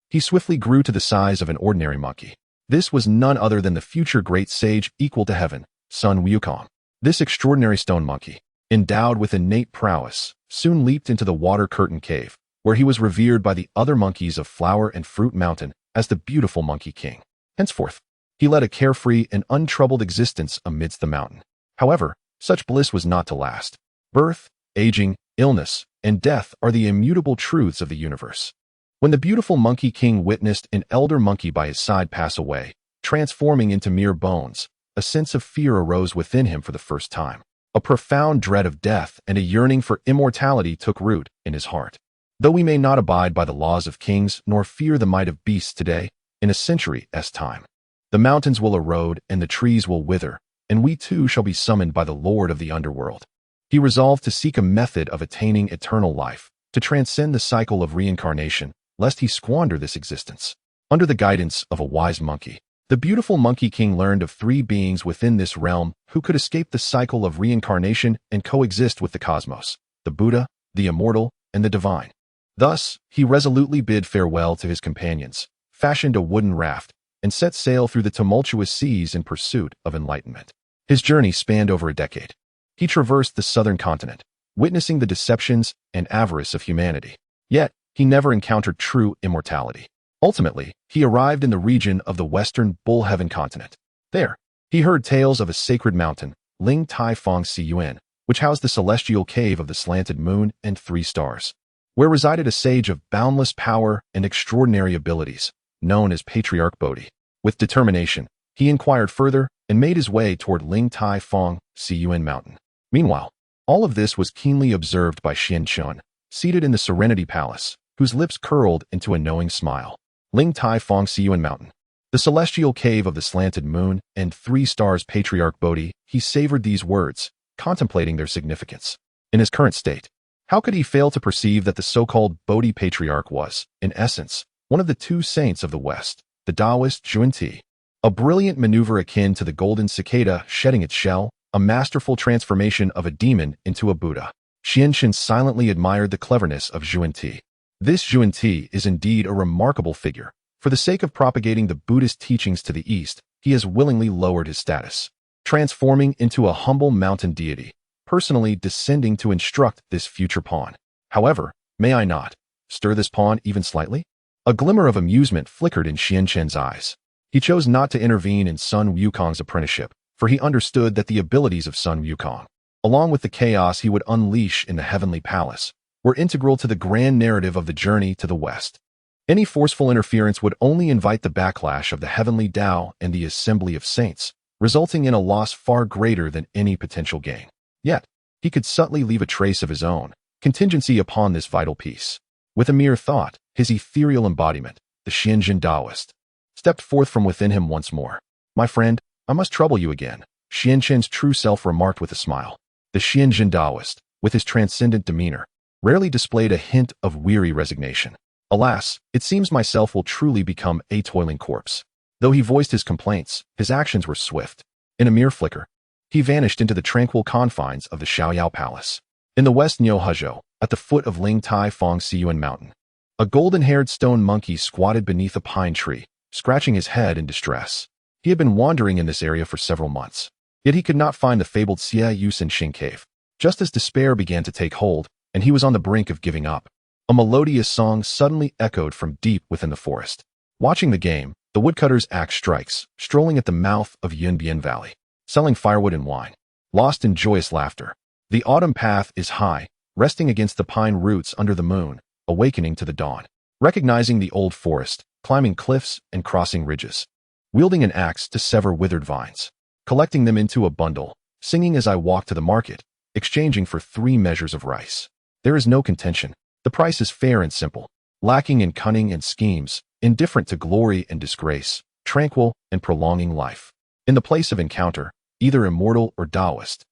he swiftly grew to the size of an ordinary monkey. This was none other than the future great sage equal to heaven, Sun Wukong. This extraordinary stone monkey, endowed with innate prowess, soon leaped into the water curtain cave, where he was revered by the other monkeys of Flower and Fruit Mountain as the beautiful Monkey King. Henceforth, he led a carefree and untroubled existence amidst the mountain. However, such bliss was not to last. Birth, aging, illness, and death are the immutable truths of the universe. When the beautiful Monkey King witnessed an elder monkey by his side pass away, transforming into mere bones, a sense of fear arose within him for the first time. A profound dread of death and a yearning for immortality took root in his heart. Though we may not abide by the laws of kings nor fear the might of beasts today, in a century's time, the mountains will erode and the trees will wither, and we too shall be summoned by the Lord of the underworld. He resolved to seek a method of attaining eternal life, to transcend the cycle of reincarnation, lest he squander this existence. Under the guidance of a wise monkey, the beautiful Monkey King learned of 3 beings within this realm who could escape the cycle of reincarnation and coexist with the cosmos, the Buddha, the immortal, and the divine. Thus, he resolutely bid farewell to his companions, fashioned a wooden raft, and set sail through the tumultuous seas in pursuit of enlightenment. His journey spanned over a decade. He traversed the southern continent, witnessing the deceptions and avarice of humanity. Yet, he never encountered true immortality. Ultimately, he arrived in the region of the western Bullheaven continent. There, he heard tales of a sacred mountain, Ling Tai Fong Si Yuan, which housed the celestial cave of the slanted moon and 3 stars, where resided a sage of boundless power and extraordinary abilities, known as Patriarch Bodhi. With determination, he inquired further and made his way toward Ling Tai Fong Cun Mountain. Meanwhile, all of this was keenly observed by Lin Chen, seated in the Serenity Palace, whose lips curled into a knowing smile. Ling Tai Fong Cun Mountain, the celestial cave of the slanted moon and 3 stars Patriarch Bodhi. He savored these words, contemplating their significance. In his current state, how could he fail to perceive that the so-called Bodhi Patriarch was, in essence, one of the 2 saints of the West, the Daoist Zhuan, a brilliant maneuver akin to the golden cicada shedding its shell, a masterful transformation of a demon into a Buddha. Lin Chen silently admired the cleverness of Zhuan. This Zhuan is indeed a remarkable figure. For the sake of propagating the Buddhist teachings to the East, he has willingly lowered his status, transforming into a humble mountain deity, personally descending to instruct this future pawn. However, may I not stir this pawn even slightly? A glimmer of amusement flickered in Lin Chen's eyes. He chose not to intervene in Sun Wukong's apprenticeship, for he understood that the abilities of Sun Wukong, along with the chaos he would unleash in the Heavenly Palace, were integral to the grand narrative of the journey to the West. Any forceful interference would only invite the backlash of the Heavenly Dao and the Assembly of Saints, resulting in a loss far greater than any potential gain. Yet, he could subtly leave a trace of his own contingency upon this vital piece. With a mere thought, his ethereal embodiment, the Hongjun Daoist, stepped forth from within him once more. "My friend, I must trouble you again," Lin Chen's true self remarked with a smile. The Hongjun Daoist, with his transcendent demeanor, rarely displayed a hint of weary resignation. "Alas, it seems myself will truly become a toiling corpse." Though he voiced his complaints, his actions were swift. In a mere flicker, he vanished into the tranquil confines of the Xiaoyao Palace. In the west Nyohuzhou, at the foot of Ling Tai Fong Cun Mountain, a golden-haired stone monkey squatted beneath a pine tree, scratching his head in distress. He had been wandering in this area for several months, yet he could not find the fabled Zixiao Palace cave. Just as despair began to take hold, and he was on the brink of giving up, a melodious song suddenly echoed from deep within the forest. Watching the game, the woodcutter's axe strikes, strolling at the mouth of Yunbian Valley, selling firewood and wine, lost in joyous laughter. The autumn path is high, resting against the pine roots under the moon, awakening to the dawn. Recognizing the old forest, climbing cliffs and crossing ridges, wielding an axe to sever withered vines, collecting them into a bundle, singing as I walk to the market, exchanging for 3 measures of rice. There is no contention. The price is fair and simple, lacking in cunning and schemes, indifferent to glory and disgrace, tranquil and prolonging life. In the place of encounter, either immortal or Daoist,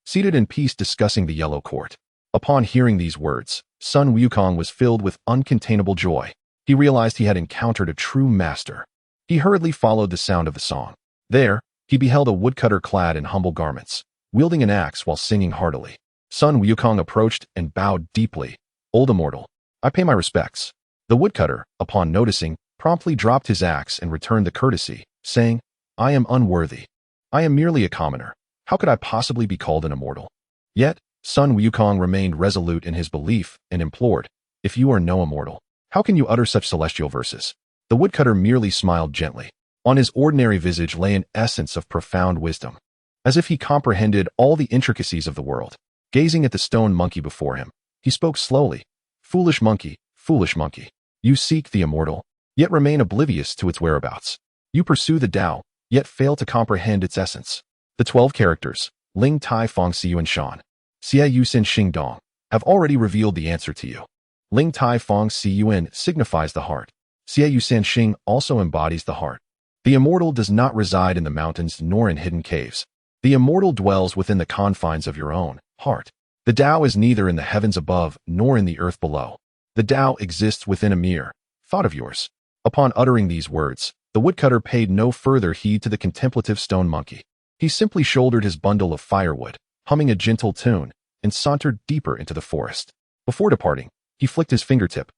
seated in peace discussing the Yellow Court. Upon hearing these words, Sun Wukong was filled with uncontainable joy. He realized he had encountered a true master. He hurriedly followed the sound of the song. There, he beheld a woodcutter clad in humble garments, wielding an axe while singing heartily. Sun Wukong approached and bowed deeply. "Old immortal, I pay my respects." The woodcutter, upon noticing, promptly dropped his axe and returned the courtesy, saying, "I am unworthy. I am merely a commoner. How could I possibly be called an immortal?" Yet, Sun Wukong remained resolute in his belief and implored, "If you are no immortal, how can you utter such celestial verses?" The woodcutter merely smiled gently. On his ordinary visage lay an essence of profound wisdom, as if he comprehended all the intricacies of the world. Gazing at the stone monkey before him, he spoke slowly. Foolish monkey, you seek the immortal, yet remain oblivious to its whereabouts. You pursue the Tao, yet fail to comprehend its essence. The 12 characters, Ling Tai Fong Cun Shan, Xia Yusin Xing Dong, have already revealed the answer to you. Ling Tai Fong Cun signifies the heart. Xia Yusin Xing also embodies the heart. The immortal does not reside in the mountains nor in hidden caves. The immortal dwells within the confines of your own heart. The Tao is neither in the heavens above nor in the earth below. The Tao exists within a mere thought of yours. Upon uttering these words, the woodcutter paid no further heed to the contemplative stone monkey. He simply shouldered his bundle of firewood, humming a gentle tune, and sauntered deeper into the forest. Before departing, he flicked his fingertip,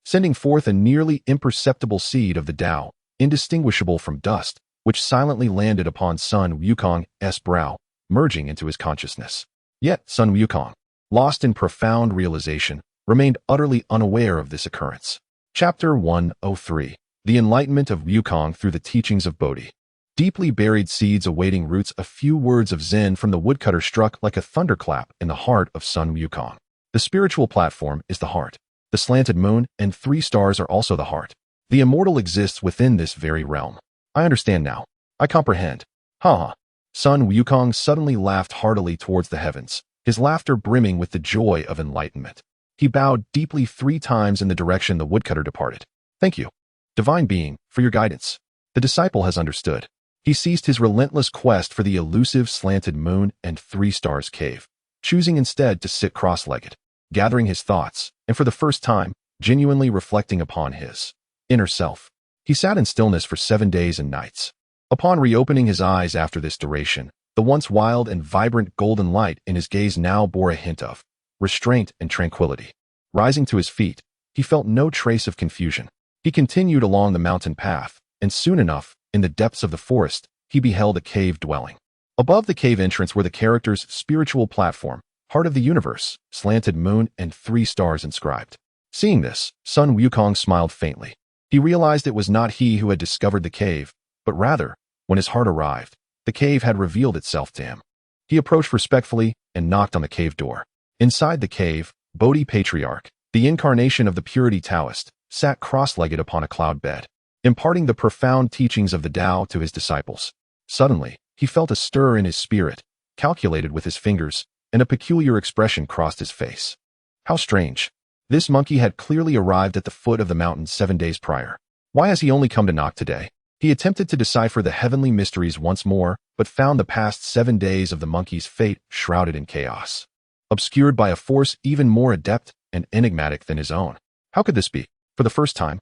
sending forth a nearly imperceptible seed of the Tao, indistinguishable from dust, which silently landed upon Sun Wukong's brow, merging into his consciousness. Yet Sun Wukong, lost in profound realization, remained utterly unaware of this occurrence. Chapter 103. The Enlightenment of Wukong through the Teachings of Bodhi. deeply buried seeds awaiting roots. A few words of Zen from the woodcutter struck like a thunderclap in the heart of Sun Wukong. The spiritual platform is the heart. The slanted moon and 3 stars are also the heart. The immortal exists within this very realm. I understand now. I comprehend. Ha ha. Sun Wukong suddenly laughed heartily towards the heavens, his laughter brimming with the joy of enlightenment. He bowed deeply 3 times in the direction the woodcutter departed. Thank you, divine being, for your guidance. The disciple has understood. He ceased his relentless quest for the elusive slanted moon and 3 stars cave, choosing instead to sit cross-legged, gathering his thoughts, and for the first time, genuinely reflecting upon his inner self. He sat in stillness for 7 days and nights. Upon reopening his eyes after this duration, the once wild and vibrant golden light in his gaze now bore a hint of restraint and tranquility. Rising to his feet, he felt no trace of confusion. He continued along the mountain path, and soon enough, in the depths of the forest, he beheld a cave dwelling. Above the cave entrance were the characters spiritual platform, heart of the universe, slanted moon, and 3 stars inscribed. Seeing this, Sun Wukong smiled faintly. He realized it was not he who had discovered the cave, but rather, when his heart arrived, the cave had revealed itself to him. He approached respectfully and knocked on the cave door. Inside the cave, Bodhi Patriarch, the incarnation of the purity Daoist, sat cross-legged upon a cloud bed, imparting the profound teachings of the Tao to his disciples. Suddenly, he felt a stir in his spirit, calculated with his fingers, and a peculiar expression crossed his face. How strange. This monkey had clearly arrived at the foot of the mountain 7 days prior. Why has he only come to knock today? He attempted to decipher the heavenly mysteries once more, but found the past 7 days of the monkey's fate shrouded in chaos, obscured by a force even more adept and enigmatic than his own. How could this be? For the first time,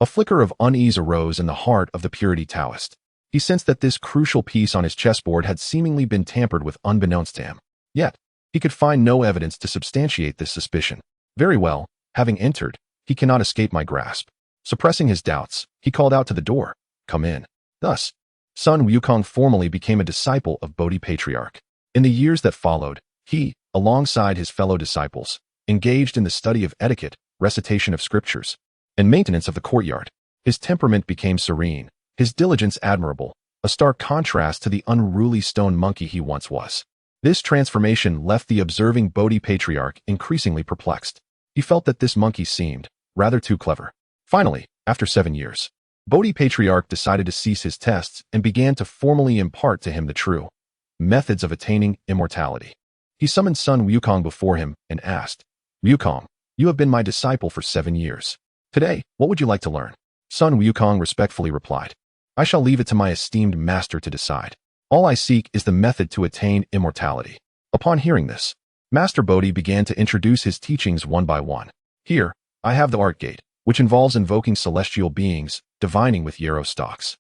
a flicker of unease arose in the heart of the purity Daoist. He sensed that this crucial piece on his chessboard had seemingly been tampered with unbeknownst to him. Yet, he could find no evidence to substantiate this suspicion. Very well, having entered, he cannot escape my grasp. Suppressing his doubts, he called out to the door, "Come in." Thus, Sun Wukong formally became a disciple of Bodhi Patriarch. In the years that followed, he, alongside his fellow disciples, engaged in the study of etiquette, recitation of scriptures, and maintenance of the courtyard. His temperament became serene, his diligence admirable, a stark contrast to the unruly stone monkey he once was. This transformation left the observing Bodhi Patriarch increasingly perplexed. He felt that this monkey seemed rather too clever. Finally, after 7 years, Bodhi Patriarch decided to cease his tests and began to formally impart to him the true methods of attaining immortality. He summoned Sun Wukong before him and asked, "Wukong, you have been my disciple for 7 years. Today, what would you like to learn?" Sun Wukong respectfully replied, "I shall leave it to my esteemed master to decide. All I seek is the method to attain immortality." Upon hearing this, Master Bodhi began to introduce his teachings one by one. "Here, I have the art gate, which involves invoking celestial beings, divining with yarrow stalks,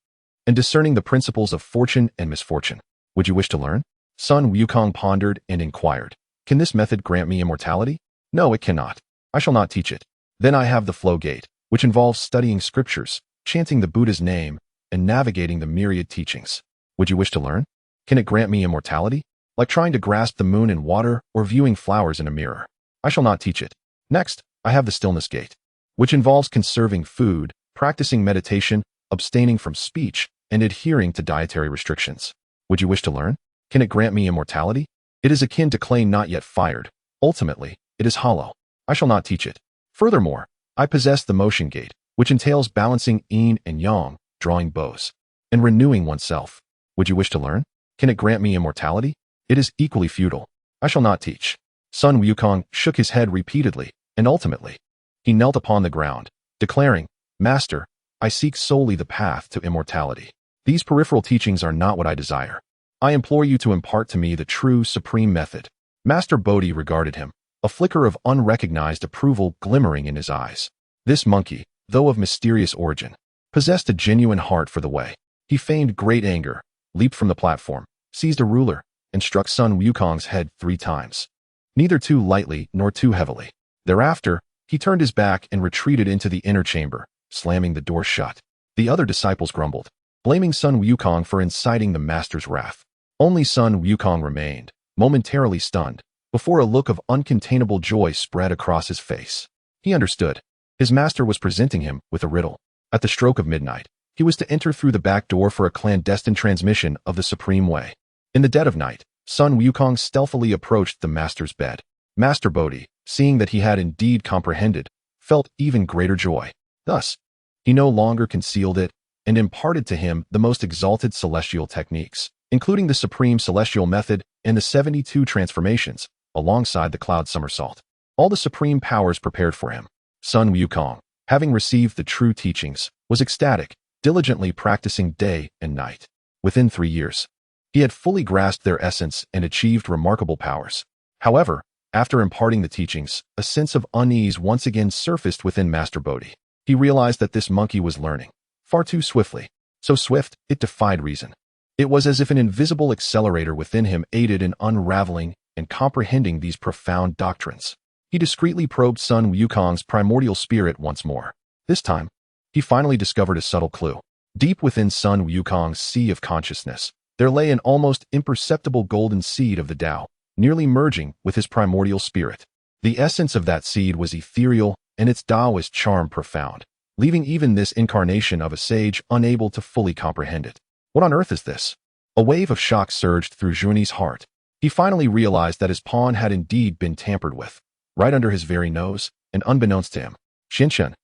and discerning the principles of fortune and misfortune. Would you wish to learn?" Sun Wukong pondered and inquired, "Can this method grant me immortality?" "No, it cannot. I shall not teach it." "Then I have the flow gate, which involves studying scriptures, chanting the Buddha's name, and navigating the myriad teachings. Would you wish to learn? Can it grant me immortality? Like trying to grasp the moon in water or viewing flowers in a mirror." "I shall not teach it." "Next, I have the stillness gate, which involves conserving food, practicing meditation, abstaining from speech, and adhering to dietary restrictions. Would you wish to learn? Can it grant me immortality? It is akin to clay not yet fired. Ultimately, it is hollow. I shall not teach it." Furthermore, I possess the motion gate, which entails balancing yin and yang, drawing bows, and renewing oneself. Would you wish to learn? Can it grant me immortality? It is equally futile. I shall not teach. Sun Wukong shook his head repeatedly, and ultimately, he knelt upon the ground, declaring, "Master, I seek solely the path to immortality. These peripheral teachings are not what I desire. I implore you to impart to me the true supreme method." Master Bodhi regarded him, a flicker of unrecognized approval glimmering in his eyes. This monkey, though of mysterious origin, possessed a genuine heart for the way. He feigned great anger, leaped from the platform, seized a ruler, and struck Sun Wukong's head 3 times, neither too lightly nor too heavily. Thereafter, he turned his back and retreated into the inner chamber, slamming the door shut. The other disciples grumbled, blaming Sun Wukong for inciting the master's wrath. Only Sun Wukong remained, momentarily stunned, before a look of uncontainable joy spread across his face. He understood. His master was presenting him with a riddle. At the stroke of midnight, He was to enter through the back door for a clandestine transmission of the Supreme Way. In the dead of night, Sun Wukong stealthily approached the master's bed. Master Bodhi, seeing that he had indeed comprehended, felt even greater joy. Thus, he no longer concealed it and imparted to him the most exalted celestial techniques, including the Supreme Celestial Method and the 72 transformations, alongside the cloud somersault. All the supreme powers prepared for him. Sun Wukong, having received the true teachings, was ecstatic, diligently practicing day and night. Within 3 years, he had fully grasped their essence and achieved remarkable powers. However, after imparting the teachings, a sense of unease once again surfaced within Master Bodhi. He realized that this monkey was learning far too swiftly. So swift, it defied reason. It was as if an invisible accelerator within him aided in unraveling and comprehending these profound doctrines. He discreetly probed Sun Wukong's primordial spirit once more. This time, he finally discovered a subtle clue. Deep within Sun Wukong's sea of consciousness, there lay an almost imperceptible golden seed of the Dao, nearly merging with his primordial spirit. The essence of that seed was ethereal and its Daoist charm profound, leaving even this incarnation of a sage unable to fully comprehend it. What on earth is this? A wave of shock surged through Zhuni's heart. He finally realized that his pawn had indeed been tampered with, right under his very nose, and unbeknownst to him. Lin Chen.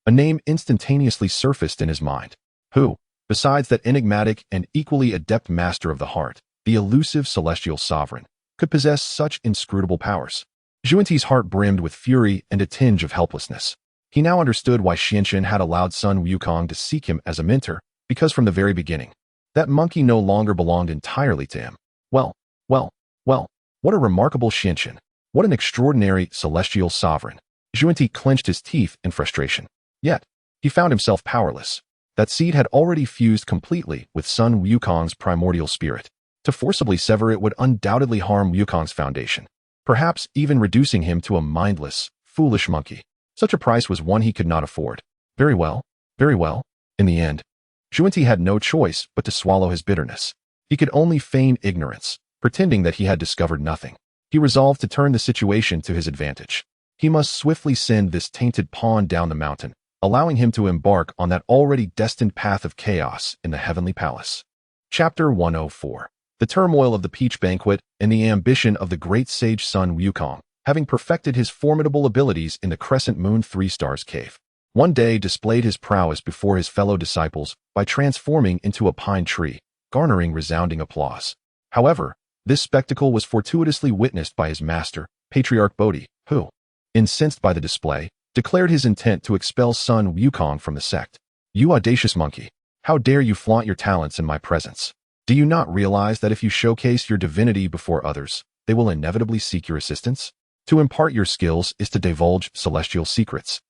A name instantaneously surfaced in his mind. Who, besides that enigmatic and equally adept master of the heart, the elusive celestial sovereign, could possess such inscrutable powers? Zhuni's heart brimmed with fury and a tinge of helplessness. He now understood why Lin Chen had allowed Sun Wukong to seek him as a mentor, because from the very beginning, that monkey no longer belonged entirely to him. Well, what a remarkable Lin Chen. What an extraordinary celestial sovereign. Zhuni clenched his teeth in frustration. Yet, he found himself powerless. That seed had already fused completely with Sun Wukong's primordial spirit. To forcibly sever it would undoubtedly harm Wukong's foundation, perhaps even reducing him to a mindless, foolish monkey. Such a price was one he could not afford. Very well. In the end, Zhuni had no choice but to swallow his bitterness. He could only feign ignorance, pretending that he had discovered nothing. He resolved to turn the situation to his advantage. He must swiftly send this tainted pawn down the mountain, allowing him to embark on that already destined path of chaos in the Heavenly Palace. Chapter 104. The turmoil of the Peach Banquet and the ambition of the great sage Sun Wukong, having perfected his formidable abilities in the Crescent Moon 3 Stars Cave, one day displayed his prowess before his fellow disciples by transforming into a pine tree, garnering resounding applause. However, this spectacle was fortuitously witnessed by his master, Patriarch Bodhi, who, incensed by the display, declared his intent to expel Sun Wukong from the sect. You audacious monkey, how dare you flaunt your talents in my presence? Do you not realize that if you showcase your divinity before others, they will inevitably seek your assistance? To impart your skills is to divulge celestial secrets.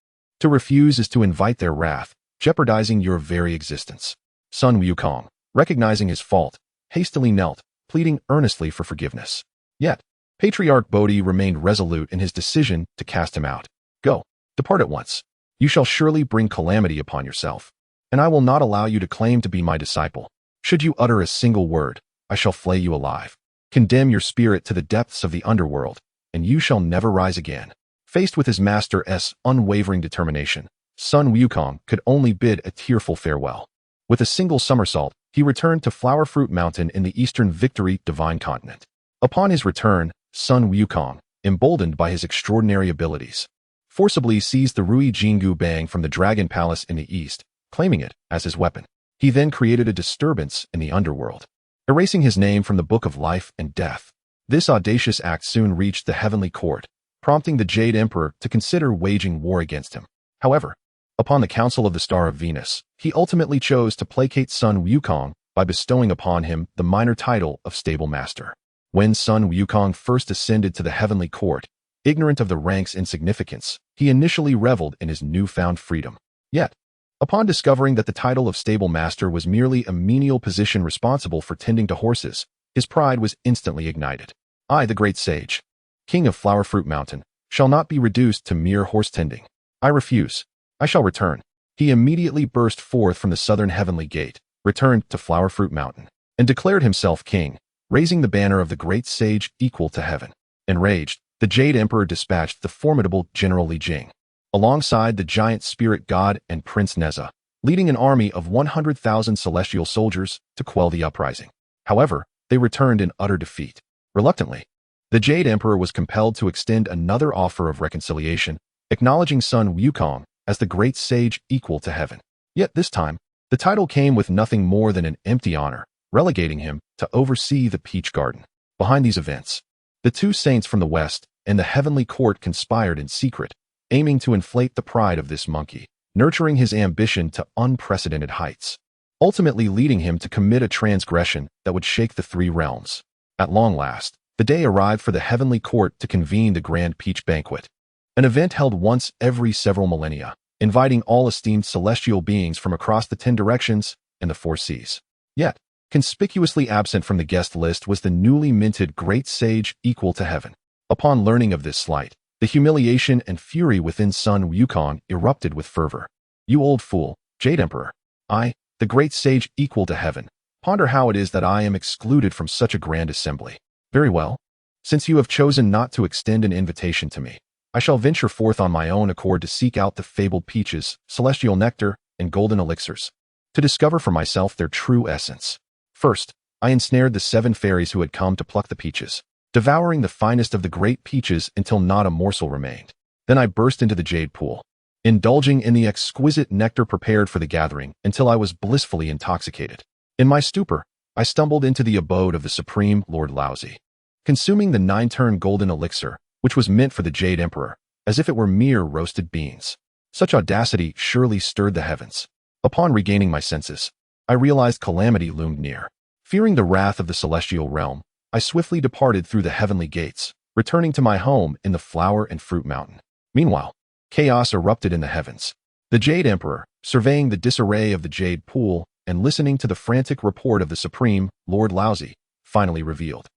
To refuse is to invite their wrath, jeopardizing your very existence. Sun Wukong, recognizing his fault, hastily knelt, pleading earnestly for forgiveness. Yet, Patriarch Bodhi remained resolute in his decision to cast him out. Go, depart at once. You shall surely bring calamity upon yourself, and I will not allow you to claim to be my disciple. Should you utter a single word, I shall flay you alive. Condemn your spirit to the depths of the underworld, and you shall never rise again. Faced with his master's unwavering determination, Sun Wukong could only bid a tearful farewell. With a single somersault, he returned to Flower Fruit Mountain in the Eastern Victory Divine Continent. Upon his return, Sun Wukong, emboldened by his extraordinary abilities, forcibly seized the Rui Jingu Bang from the Dragon Palace in the east, claiming it as his weapon. He then created a disturbance in the underworld, erasing his name from the Book of Life and Death. This audacious act soon reached the Heavenly Court, prompting the Jade Emperor to consider waging war against him. However, upon the Council of the Star of Venus, he ultimately chose to placate Sun Wukong by bestowing upon him the minor title of Stable Master. When Sun Wukong first ascended to the Heavenly Court, ignorant of the rank's insignificance, he initially reveled in his newfound freedom. Yet, upon discovering that the title of Stable Master was merely a menial position responsible for tending to horses, his pride was instantly ignited. I, the great sage, King of Flower Fruit Mountain, shall not be reduced to mere horse tending. I refuse. I shall return. He immediately burst forth from the southern heavenly gate, returned to Flower Fruit Mountain, and declared himself king, raising the banner of the great sage equal to heaven. Enraged, the Jade Emperor dispatched the formidable General Li Jing, alongside the giant spirit god and Prince Neza, leading an army of 100,000 celestial soldiers to quell the uprising. However, they returned in utter defeat. Reluctantly, the Jade Emperor was compelled to extend another offer of reconciliation, acknowledging Sun Wukong as the great sage equal to heaven. Yet this time, the title came with nothing more than an empty honor, relegating him to oversee the Peach Garden. Behind these events, the two saints from the West and the Heavenly Court conspired in secret, aiming to inflate the pride of this monkey, nurturing his ambition to unprecedented heights, ultimately leading him to commit a transgression that would shake the three realms. At long last, the day arrived for the Heavenly Court to convene the Grand Peach Banquet, an event held once every several millennia, inviting all esteemed celestial beings from across the 10 directions and the 4 seas. Yet, conspicuously absent from the guest list was the newly minted great sage equal to heaven. Upon learning of this slight, the humiliation and fury within Sun Wukong erupted with fervor. "You old fool, Jade Emperor! I, the great sage equal to heaven, ponder how it is that I am excluded from such a grand assembly. Very well. Since you have chosen not to extend an invitation to me, I shall venture forth on my own accord to seek out the fabled peaches, celestial nectar, and golden elixirs, to discover for myself their true essence. First, I ensnared the 7 fairies who had come to pluck the peaches, devouring the finest of the great peaches until not a morsel remained. Then I burst into the jade pool, indulging in the exquisite nectar prepared for the gathering until I was blissfully intoxicated. In my stupor, I stumbled into the abode of the supreme Lord Laozi, consuming the 9-turn golden elixir, which was meant for the Jade Emperor, as if it were mere roasted beans. Such audacity surely stirred the heavens. Upon regaining my senses, I realized calamity loomed near. Fearing the wrath of the celestial realm, I swiftly departed through the heavenly gates, returning to my home in the Flower and Fruit Mountain. Meanwhile, chaos erupted in the heavens. The Jade Emperor, surveying the disarray of the Jade Pool and listening to the frantic report of the supreme Lord Laozi, finally revealed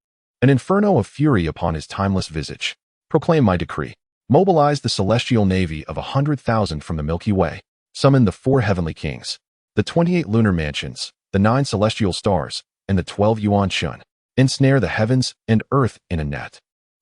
an inferno of fury upon his timeless visage. "Proclaim my decree. Mobilize the celestial navy of 100,000 from the Milky Way. Summon the 4 heavenly kings, the 28 lunar mansions, the 9 celestial stars, and the 12 Yuan Shun. Ensnare the heavens and earth in a net.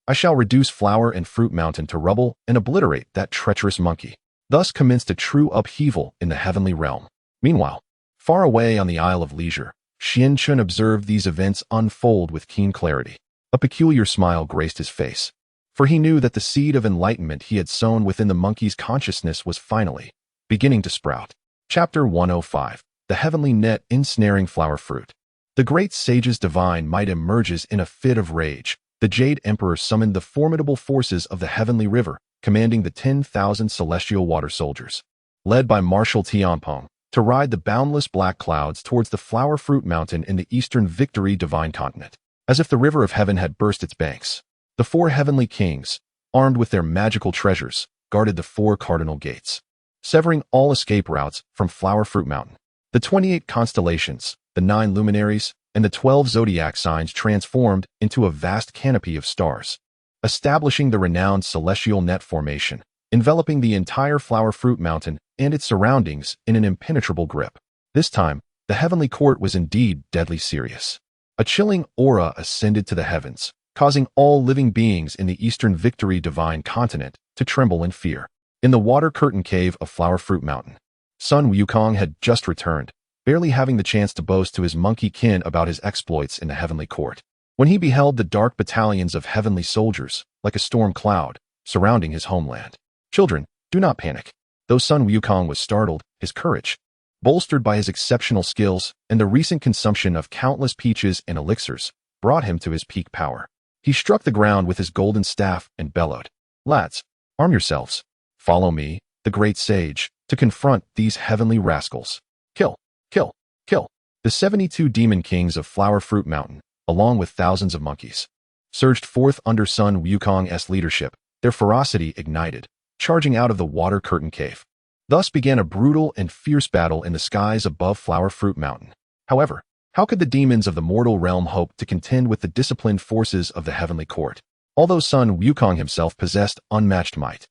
I shall reduce Flower and Fruit Mountain to rubble and obliterate that treacherous monkey." Thus commenced a true upheaval in the heavenly realm. Meanwhile, far away on the Isle of Leisure, Lin Chen observed these events unfold with keen clarity. A peculiar smile graced his face, for he knew that the seed of enlightenment he had sown within the monkey's consciousness was finally beginning to sprout. Chapter 105. The Heavenly Net Ensnaring Flower Fruit. The great sage's divine might emerges in a fit of rage. The Jade Emperor summoned the formidable forces of the Heavenly River, commanding the 10,000 celestial water soldiers, led by Marshal Tianpeng, to ride the boundless black clouds towards the Flower Fruit Mountain in the eastern Victory Divine Continent. As if the river of heaven had burst its banks, the 4 heavenly kings, armed with their magical treasures, guarded the 4 cardinal gates, severing all escape routes from Flower Fruit Mountain. The 28 constellations, the 9 luminaries, and the 12 zodiac signs transformed into a vast canopy of stars, establishing the renowned celestial net formation, enveloping the entire Flower Fruit Mountain and its surroundings in an impenetrable grip. This time, the Heavenly Court was indeed deadly serious. A chilling aura ascended to the heavens, causing all living beings in the eastern Victory Divine Continent to tremble in fear. In the water curtain cave of Flower Fruit Mountain, Sun Wukong had just returned, barely having the chance to boast to his monkey kin about his exploits in the Heavenly Court, when he beheld the dark battalions of heavenly soldiers, like a storm cloud, surrounding his homeland. "Children, do not panic." Though Sun Wukong was startled, his courage, bolstered by his exceptional skills and the recent consumption of countless peaches and elixirs, brought him to his peak power. He struck the ground with his golden staff and bellowed, "Lads, arm yourselves. Follow me, the great sage, to confront these heavenly rascals. Kill, kill, kill." The 72 demon kings of Flower Fruit Mountain, along with thousands of monkeys, surged forth under Sun Wukong's leadership, their ferocity ignited, charging out of the water curtain cave. Thus began a brutal and fierce battle in the skies above Flower Fruit Mountain. However, how could the demons of the mortal realm hope to contend with the disciplined forces of the Heavenly Court? Although Sun Wukong himself possessed unmatched might,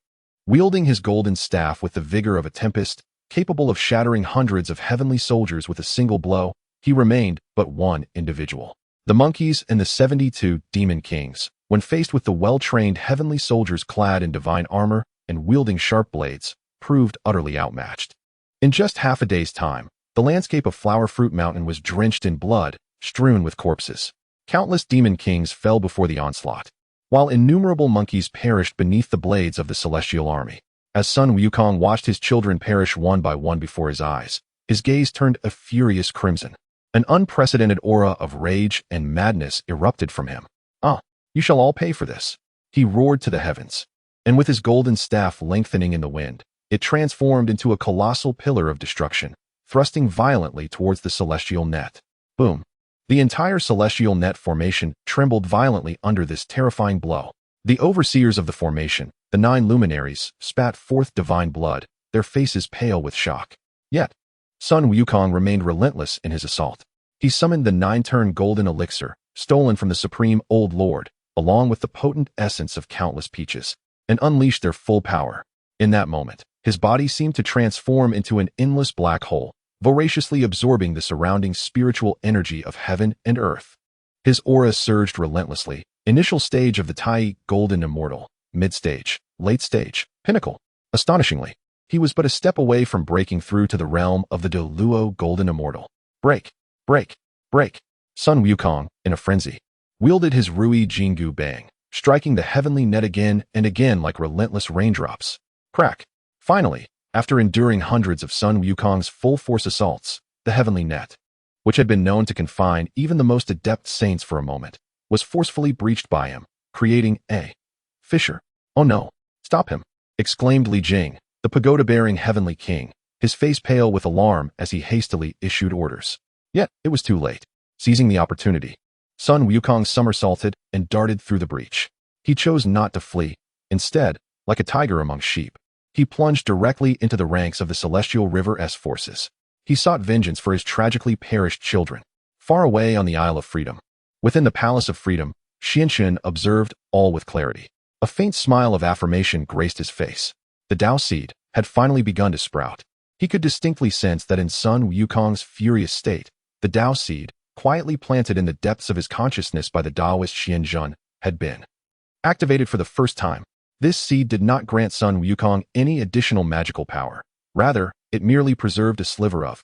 wielding his golden staff with the vigor of a tempest, capable of shattering hundreds of heavenly soldiers with a single blow, he remained but one individual. The monkeys and the 72 demon kings, when faced with the well-trained heavenly soldiers clad in divine armor and wielding sharp blades, proved utterly outmatched. In just half a day's time, the landscape of Flower Fruit Mountain was drenched in blood, strewn with corpses. Countless demon kings fell before the onslaught, while innumerable monkeys perished beneath the blades of the celestial army. As Sun Wukong watched his children perish one by one before his eyes, his gaze turned a furious crimson. An unprecedented aura of rage and madness erupted from him. "Ah, you shall all pay for this," he roared to the heavens. And with his golden staff lengthening in the wind, it transformed into a colossal pillar of destruction, thrusting violently towards the celestial net. Boom! The entire celestial net formation trembled violently under this terrifying blow. The overseers of the formation, the 9 luminaries, spat forth divine blood, their faces pale with shock. Yet, Sun Wukong remained relentless in his assault. He summoned the 9-turn golden elixir, stolen from the Supreme Old Lord, along with the potent essence of countless peaches, and unleashed their full power. In that moment, his body seemed to transform into an endless black hole, voraciously absorbing the surrounding spiritual energy of heaven and earth. His aura surged relentlessly. Initial stage of the Tai Golden Immortal, mid-stage, late stage, pinnacle. Astonishingly, he was but a step away from breaking through to the realm of the Deluo Golden Immortal. Break, break, break. Sun Wukong, in a frenzy, wielded his Rui Jingu Bang, striking the heavenly net again and again like relentless raindrops. Crack. Finally, after enduring hundreds of Sun Wukong's full-force assaults, the heavenly net, which had been known to confine even the most adept saints for a moment, was forcefully breached by him, creating a fissure. "Oh no, stop him!" exclaimed Li Jing, the pagoda-bearing heavenly king, his face pale with alarm as he hastily issued orders. Yet, it was too late. Seizing the opportunity, Sun Wukong somersaulted and darted through the breach. He chose not to flee. Instead, like a tiger among sheep, he plunged directly into the ranks of the Celestial River-S forces. He sought vengeance for his tragically perished children. Far away on the Isle of Freedom, within the Palace of Freedom, Xianxun observed all with clarity. A faint smile of affirmation graced his face. The Dao seed had finally begun to sprout. He could distinctly sense that in Sun Wukong's furious state, the Dao seed, quietly planted in the depths of his consciousness by the Daoist Xianxun, had been activated for the first time. This seed did not grant Sun Wukong any additional magical power. Rather, it merely preserved a sliver of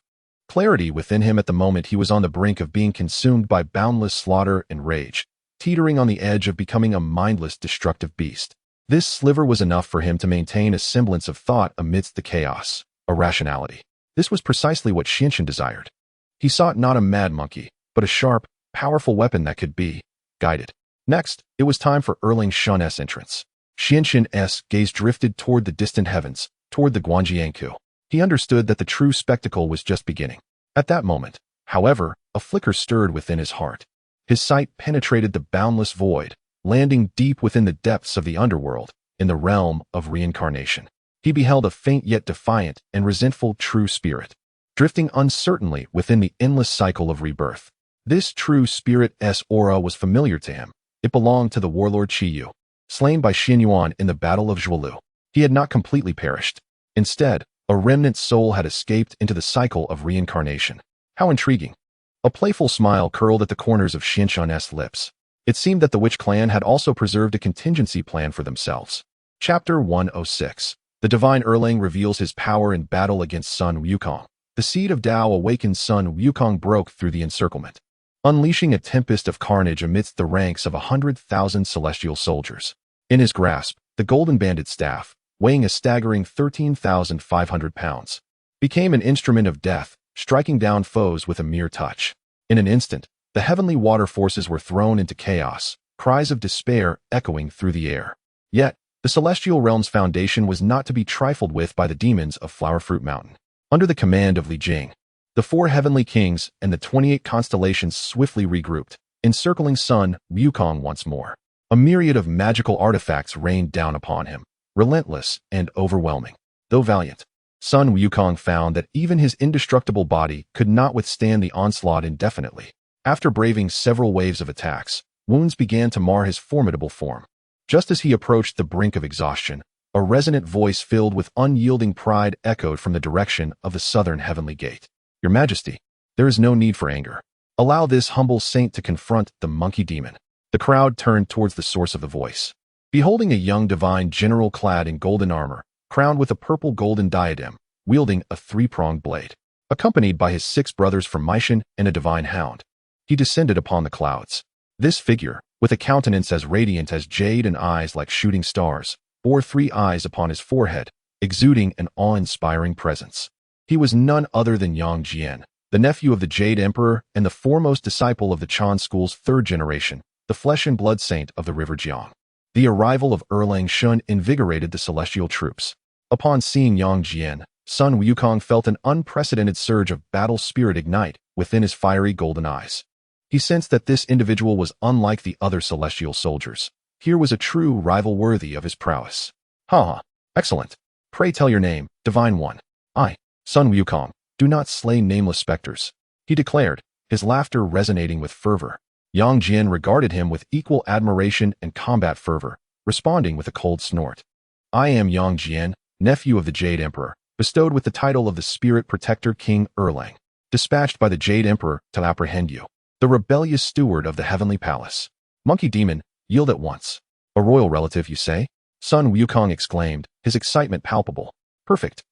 clarity within him at the moment he was on the brink of being consumed by boundless slaughter and rage, teetering on the edge of becoming a mindless, destructive beast. This sliver was enough for him to maintain a semblance of thought amidst the chaos, a rationality. This was precisely what Xianxun desired. He sought not a mad monkey, but a sharp, powerful weapon that could be guided. Next, it was time for Erling Shun's entrance. Xianxun's gaze drifted toward the distant heavens, toward the Guanjiangku. He understood that the true spectacle was just beginning. At that moment, however, a flicker stirred within his heart. His sight penetrated the boundless void, landing deep within the depths of the underworld, in the realm of reincarnation. He beheld a faint yet defiant and resentful true spirit, drifting uncertainly within the endless cycle of rebirth. This true spirit's aura was familiar to him. It belonged to the warlord Qiyu, slain by Xianyuan in the Battle of Zhuolu. He had not completely perished. Instead, a remnant soul had escaped into the cycle of reincarnation. How intriguing. A playful smile curled at the corners of Xianxun's lips. It seemed that the Witch clan had also preserved a contingency plan for themselves. Chapter 106. The Divine Erling reveals his power in battle against Sun Wukong. The seed of Dao awakened Sun Wukong broke through the encirclement, unleashing a tempest of carnage amidst the ranks of 100,000 celestial soldiers. In his grasp, the golden-banded staff, weighing a staggering 13,500 pounds, became an instrument of death, striking down foes with a mere touch. In an instant, the heavenly water forces were thrown into chaos, cries of despair echoing through the air. Yet, the celestial realm's foundation was not to be trifled with by the demons of Flower Fruit Mountain. Under the command of Li Jing, the 4 heavenly kings and the 28 constellations swiftly regrouped, encircling Sun Wukong once more. A myriad of magical artifacts rained down upon him, relentless and overwhelming. Though valiant, Sun Wukong found that even his indestructible body could not withstand the onslaught indefinitely. After braving several waves of attacks, wounds began to mar his formidable form. Just as he approached the brink of exhaustion, a resonant voice filled with unyielding pride echoed from the direction of the southern heavenly gate. "Your Majesty, there is no need for anger. Allow this humble saint to confront the monkey demon." The crowd turned towards the source of the voice. Beholding a young divine general clad in golden armor, crowned with a purple golden diadem, wielding a three-pronged blade. Accompanied by his 6 brothers from Meishan and a divine hound, he descended upon the clouds. This figure, with a countenance as radiant as jade and eyes like shooting stars, bore 3 eyes upon his forehead, exuding an awe-inspiring presence. He was none other than Yang Jian, the nephew of the Jade Emperor and the foremost disciple of the Chan school's 3rd generation, the flesh and blood saint of the river Jiang. The arrival of Erlang Shun invigorated the celestial troops. Upon seeing Yang Jian, Sun Wukong felt an unprecedented surge of battle spirit ignite within his fiery golden eyes. He sensed that this individual was unlike the other celestial soldiers. Here was a true rival worthy of his prowess. Ha! Excellent. Pray tell your name, Divine One. I, Sun Wukong, do not slay nameless specters, he declared, his laughter resonating with fervor. Yang Jian regarded him with equal admiration and combat fervor, responding with a cold snort. I am Yang Jian, nephew of the Jade Emperor, bestowed with the title of the Spirit Protector King Erlang, dispatched by the Jade Emperor to apprehend you, the rebellious steward of the Heavenly Palace. Monkey demon, yield at once. A royal relative, you say? Sun Wukong exclaimed, his excitement palpable. Perfect.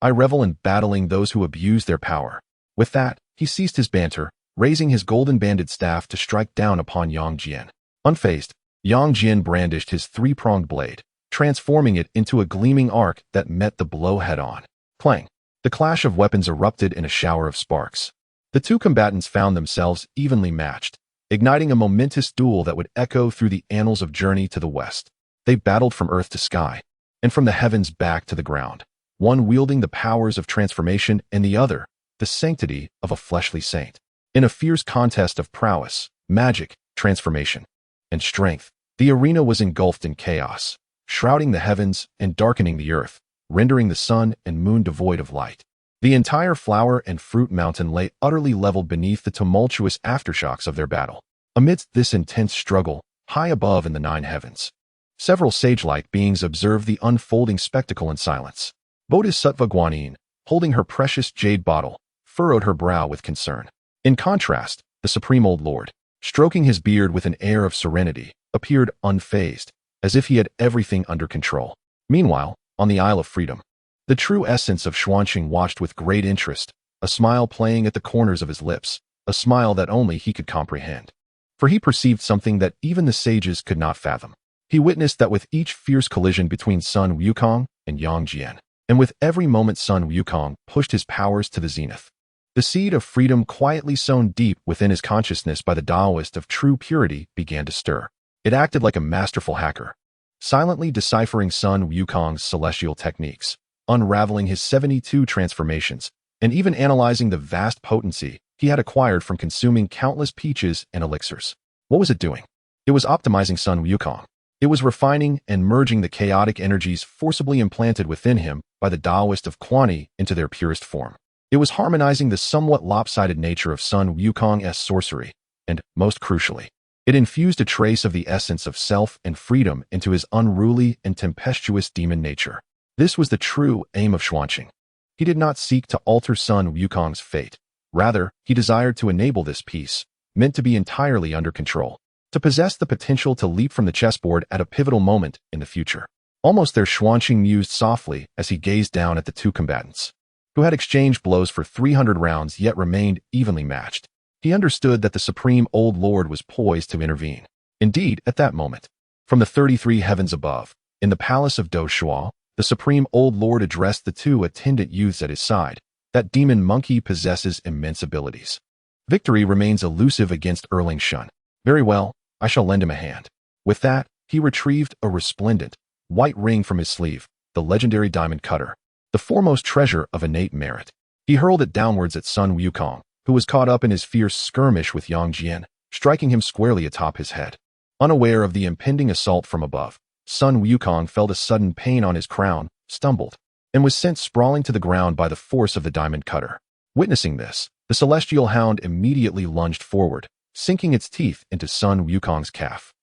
I revel in battling those who abuse their power. With that, he ceased his banter, raising his golden-banded staff to strike down upon Yang Jian. Unfazed, Yang Jian brandished his 3-pronged blade, transforming it into a gleaming arc that met the blow head-on. Clang! The clash of weapons erupted in a shower of sparks. The 2 combatants found themselves evenly matched, igniting a momentous duel that would echo through the annals of Journey to the West. They battled from earth to sky, and from the heavens back to the ground, one wielding the powers of transformation and the other, the sanctity of a fleshly saint. In a fierce contest of prowess, magic, transformation, and strength, the arena was engulfed in chaos, shrouding the heavens and darkening the earth, rendering the sun and moon devoid of light. The entire flower and fruit mountain lay utterly leveled beneath the tumultuous aftershocks of their battle. Amidst this intense struggle, high above in the 9 heavens, several sage-like beings observed the unfolding spectacle in silence. Bodhisattva Guanyin, holding her precious jade bottle, furrowed her brow with concern. In contrast, the Supreme Old Lord, stroking his beard with an air of serenity, appeared unfazed, as if he had everything under control. Meanwhile, on the Isle of Freedom, the true essence of Xuanqing watched with great interest, a smile playing at the corners of his lips, a smile that only he could comprehend. For he perceived something that even the sages could not fathom. He witnessed that with each fierce collision between Sun Wukong and Yang Jian, and with every moment Sun Wukong pushed his powers to the zenith, the seed of freedom quietly sown deep within his consciousness by the Daoist of true purity began to stir. It acted like a masterful hacker, silently deciphering Sun Wukong's celestial techniques, unraveling his 72 transformations, and even analyzing the vast potency he had acquired from consuming countless peaches and elixirs. What was it doing? It was optimizing Sun Wukong. It was refining and merging the chaotic energies forcibly implanted within him by the Daoist of Kuani into their purest form. It was harmonizing the somewhat lopsided nature of Sun Wukong's sorcery, and, most crucially, it infused a trace of the essence of self and freedom into his unruly and tempestuous demon nature. This was the true aim of Xuanqing. He did not seek to alter Sun Wukong's fate. Rather, he desired to enable this piece, meant to be entirely under control, to possess the potential to leap from the chessboard at a pivotal moment in the future. Almost there, Xuanqing mused softly as he gazed down at the 2 combatants, who had exchanged blows for 300 rounds yet remained evenly matched. He understood that the Supreme Old Lord was poised to intervene. Indeed, at that moment, from the 33 heavens above, in the palace of Do Shuo, the Supreme Old Lord addressed the 2 attendant youths at his side. That demon monkey possesses immense abilities. Victory remains elusive against Erlang Shun. Very well, I shall lend him a hand. With that, he retrieved a resplendent, white ring from his sleeve, the legendary diamond cutter, the foremost treasure of innate merit. He hurled it downwards at Sun Wukong, who was caught up in his fierce skirmish with Yang Jian, striking him squarely atop his head. Unaware of the impending assault from above, Sun Wukong felt a sudden pain on his crown, stumbled, and was sent sprawling to the ground by the force of the diamond cutter. Witnessing this, the celestial hound immediately lunged forward, sinking its teeth into Sun Wukong's calf.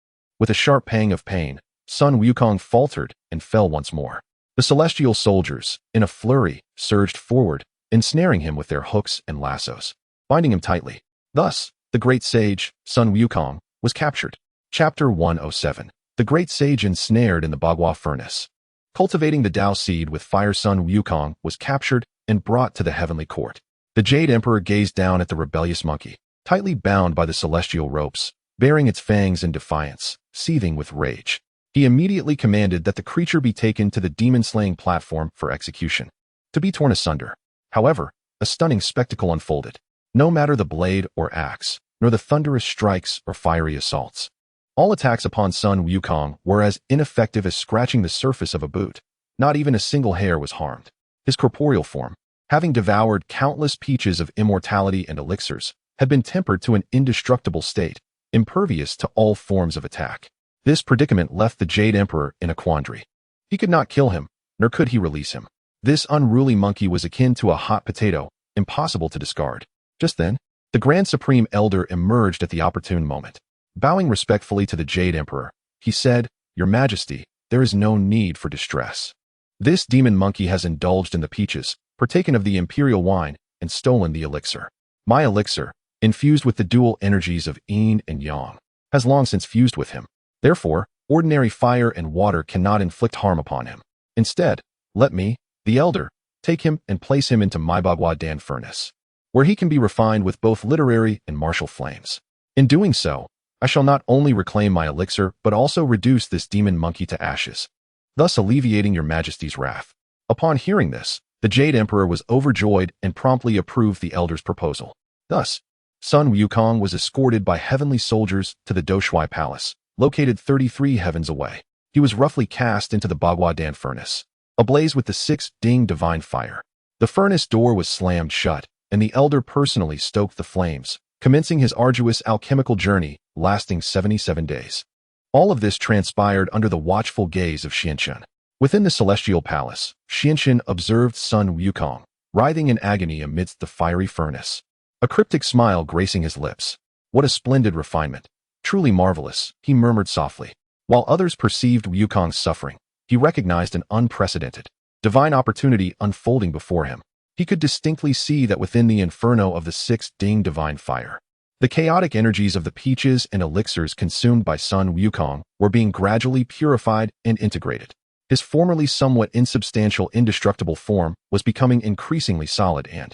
With a sharp pang of pain, Sun Wukong faltered and fell once more. The celestial soldiers, in a flurry, surged forward, ensnaring him with their hooks and lassos, binding him tightly. Thus, the great sage, Sun Wukong, was captured. Chapter 107. The great sage ensnared in the Bagua furnace. Cultivating the Dao seed with fire, Sun Wukong was captured and brought to the heavenly court. The Jade Emperor gazed down at the rebellious monkey, tightly bound by the celestial ropes, baring its fangs in defiance, seething with rage. He immediately commanded that the creature be taken to the demon-slaying platform for execution, to be torn asunder. However, a stunning spectacle unfolded. No matter the blade or axe, nor the thunderous strikes or fiery assaults, all attacks upon Sun Wukong were as ineffective as scratching the surface of a boot. Not even a single hair was harmed. His corporeal form, having devoured countless peaches of immortality and elixirs, had been tempered to an indestructible state, impervious to all forms of attack. This predicament left the Jade Emperor in a quandary. He could not kill him, nor could he release him. This unruly monkey was akin to a hot potato, impossible to discard. Just then, the Grand Supreme Elder emerged at the opportune moment. Bowing respectfully to the Jade Emperor, he said, "Your Majesty, there is no need for distress. This demon monkey has indulged in the peaches, partaken of the imperial wine, and stolen the elixir. My elixir, infused with the dual energies of yin and yang, has long since fused with him. Therefore, ordinary fire and water cannot inflict harm upon him. Instead, let me, the Elder, take him and place him into my Bagua Dan furnace, where he can be refined with both literary and martial flames. In doing so, I shall not only reclaim my elixir but also reduce this demon monkey to ashes, thus alleviating your Majesty's wrath." Upon hearing this, the Jade Emperor was overjoyed and promptly approved the Elder's proposal. Thus, Sun Wukong was escorted by heavenly soldiers to the Daoist Palace, located 33 heavens away. He was roughly cast into the Bagua Dan furnace, ablaze with the 6-ding divine fire. The furnace door was slammed shut, and the Elder personally stoked the flames, commencing his arduous alchemical journey, lasting 77 days. All of this transpired under the watchful gaze of Lin Chen. Within the celestial palace, Lin Chen observed Sun Wukong, writhing in agony amidst the fiery furnace, a cryptic smile gracing his lips. "What a splendid refinement! Truly marvelous," he murmured softly. While others perceived Wukong's suffering, he recognized an unprecedented, divine opportunity unfolding before him. He could distinctly see that within the inferno of the 6-ding divine fire, the chaotic energies of the peaches and elixirs consumed by Sun Wukong were being gradually purified and integrated. His formerly somewhat insubstantial, indestructible form was becoming increasingly solid and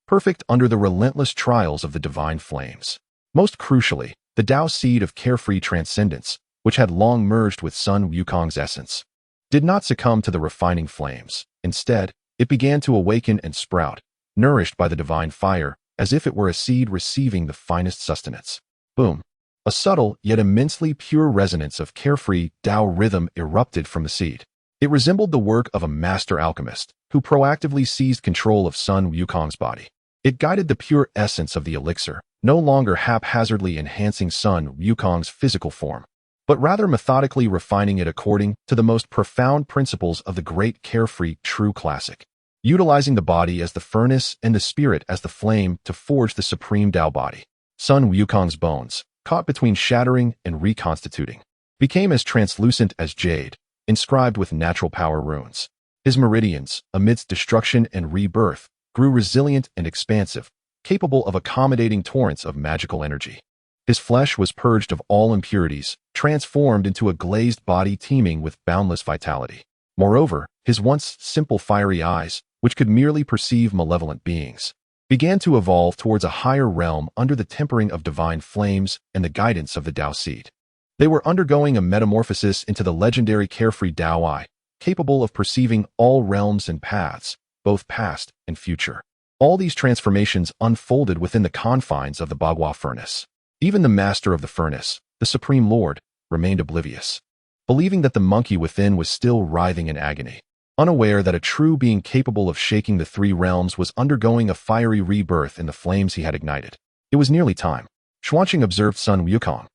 perfect under the relentless trials of the divine flames. Most crucially, the Dao seed of carefree transcendence, which had long merged with Sun Wukong's essence, did not succumb to the refining flames. Instead, it began to awaken and sprout, nourished by the divine fire, as if it were a seed receiving the finest sustenance. Boom! A subtle yet immensely pure resonance of carefree Dao rhythm erupted from the seed. It resembled the work of a master alchemist, who proactively seized control of Sun Wukong's body. It guided the pure essence of the elixir, no longer haphazardly enhancing Sun Wukong's physical form, but rather methodically refining it according to the most profound principles of the great carefree true classic, utilizing the body as the furnace and the spirit as the flame to forge the supreme Dao body. Sun Wukong's bones, caught between shattering and reconstituting, became as translucent as jade, inscribed with natural power runes. His meridians, amidst destruction and rebirth, grew resilient and expansive, capable of accommodating torrents of magical energy. His flesh was purged of all impurities, transformed into a glazed body teeming with boundless vitality. Moreover, his once simple fiery eyes, which could merely perceive malevolent beings, began to evolve towards a higher realm under the tempering of divine flames and the guidance of the Dao seed. They were undergoing a metamorphosis into the legendary carefree Dao Eye, capable of perceiving all realms and paths, both past and future. All these transformations unfolded within the confines of the Bagua furnace. Even the master of the furnace, the Supreme Lord, remained oblivious, believing that the monkey within was still writhing in agony, unaware that a true being capable of shaking the three realms was undergoing a fiery rebirth in the flames he had ignited. It was nearly time. Xuanqing observed Sun Wukong,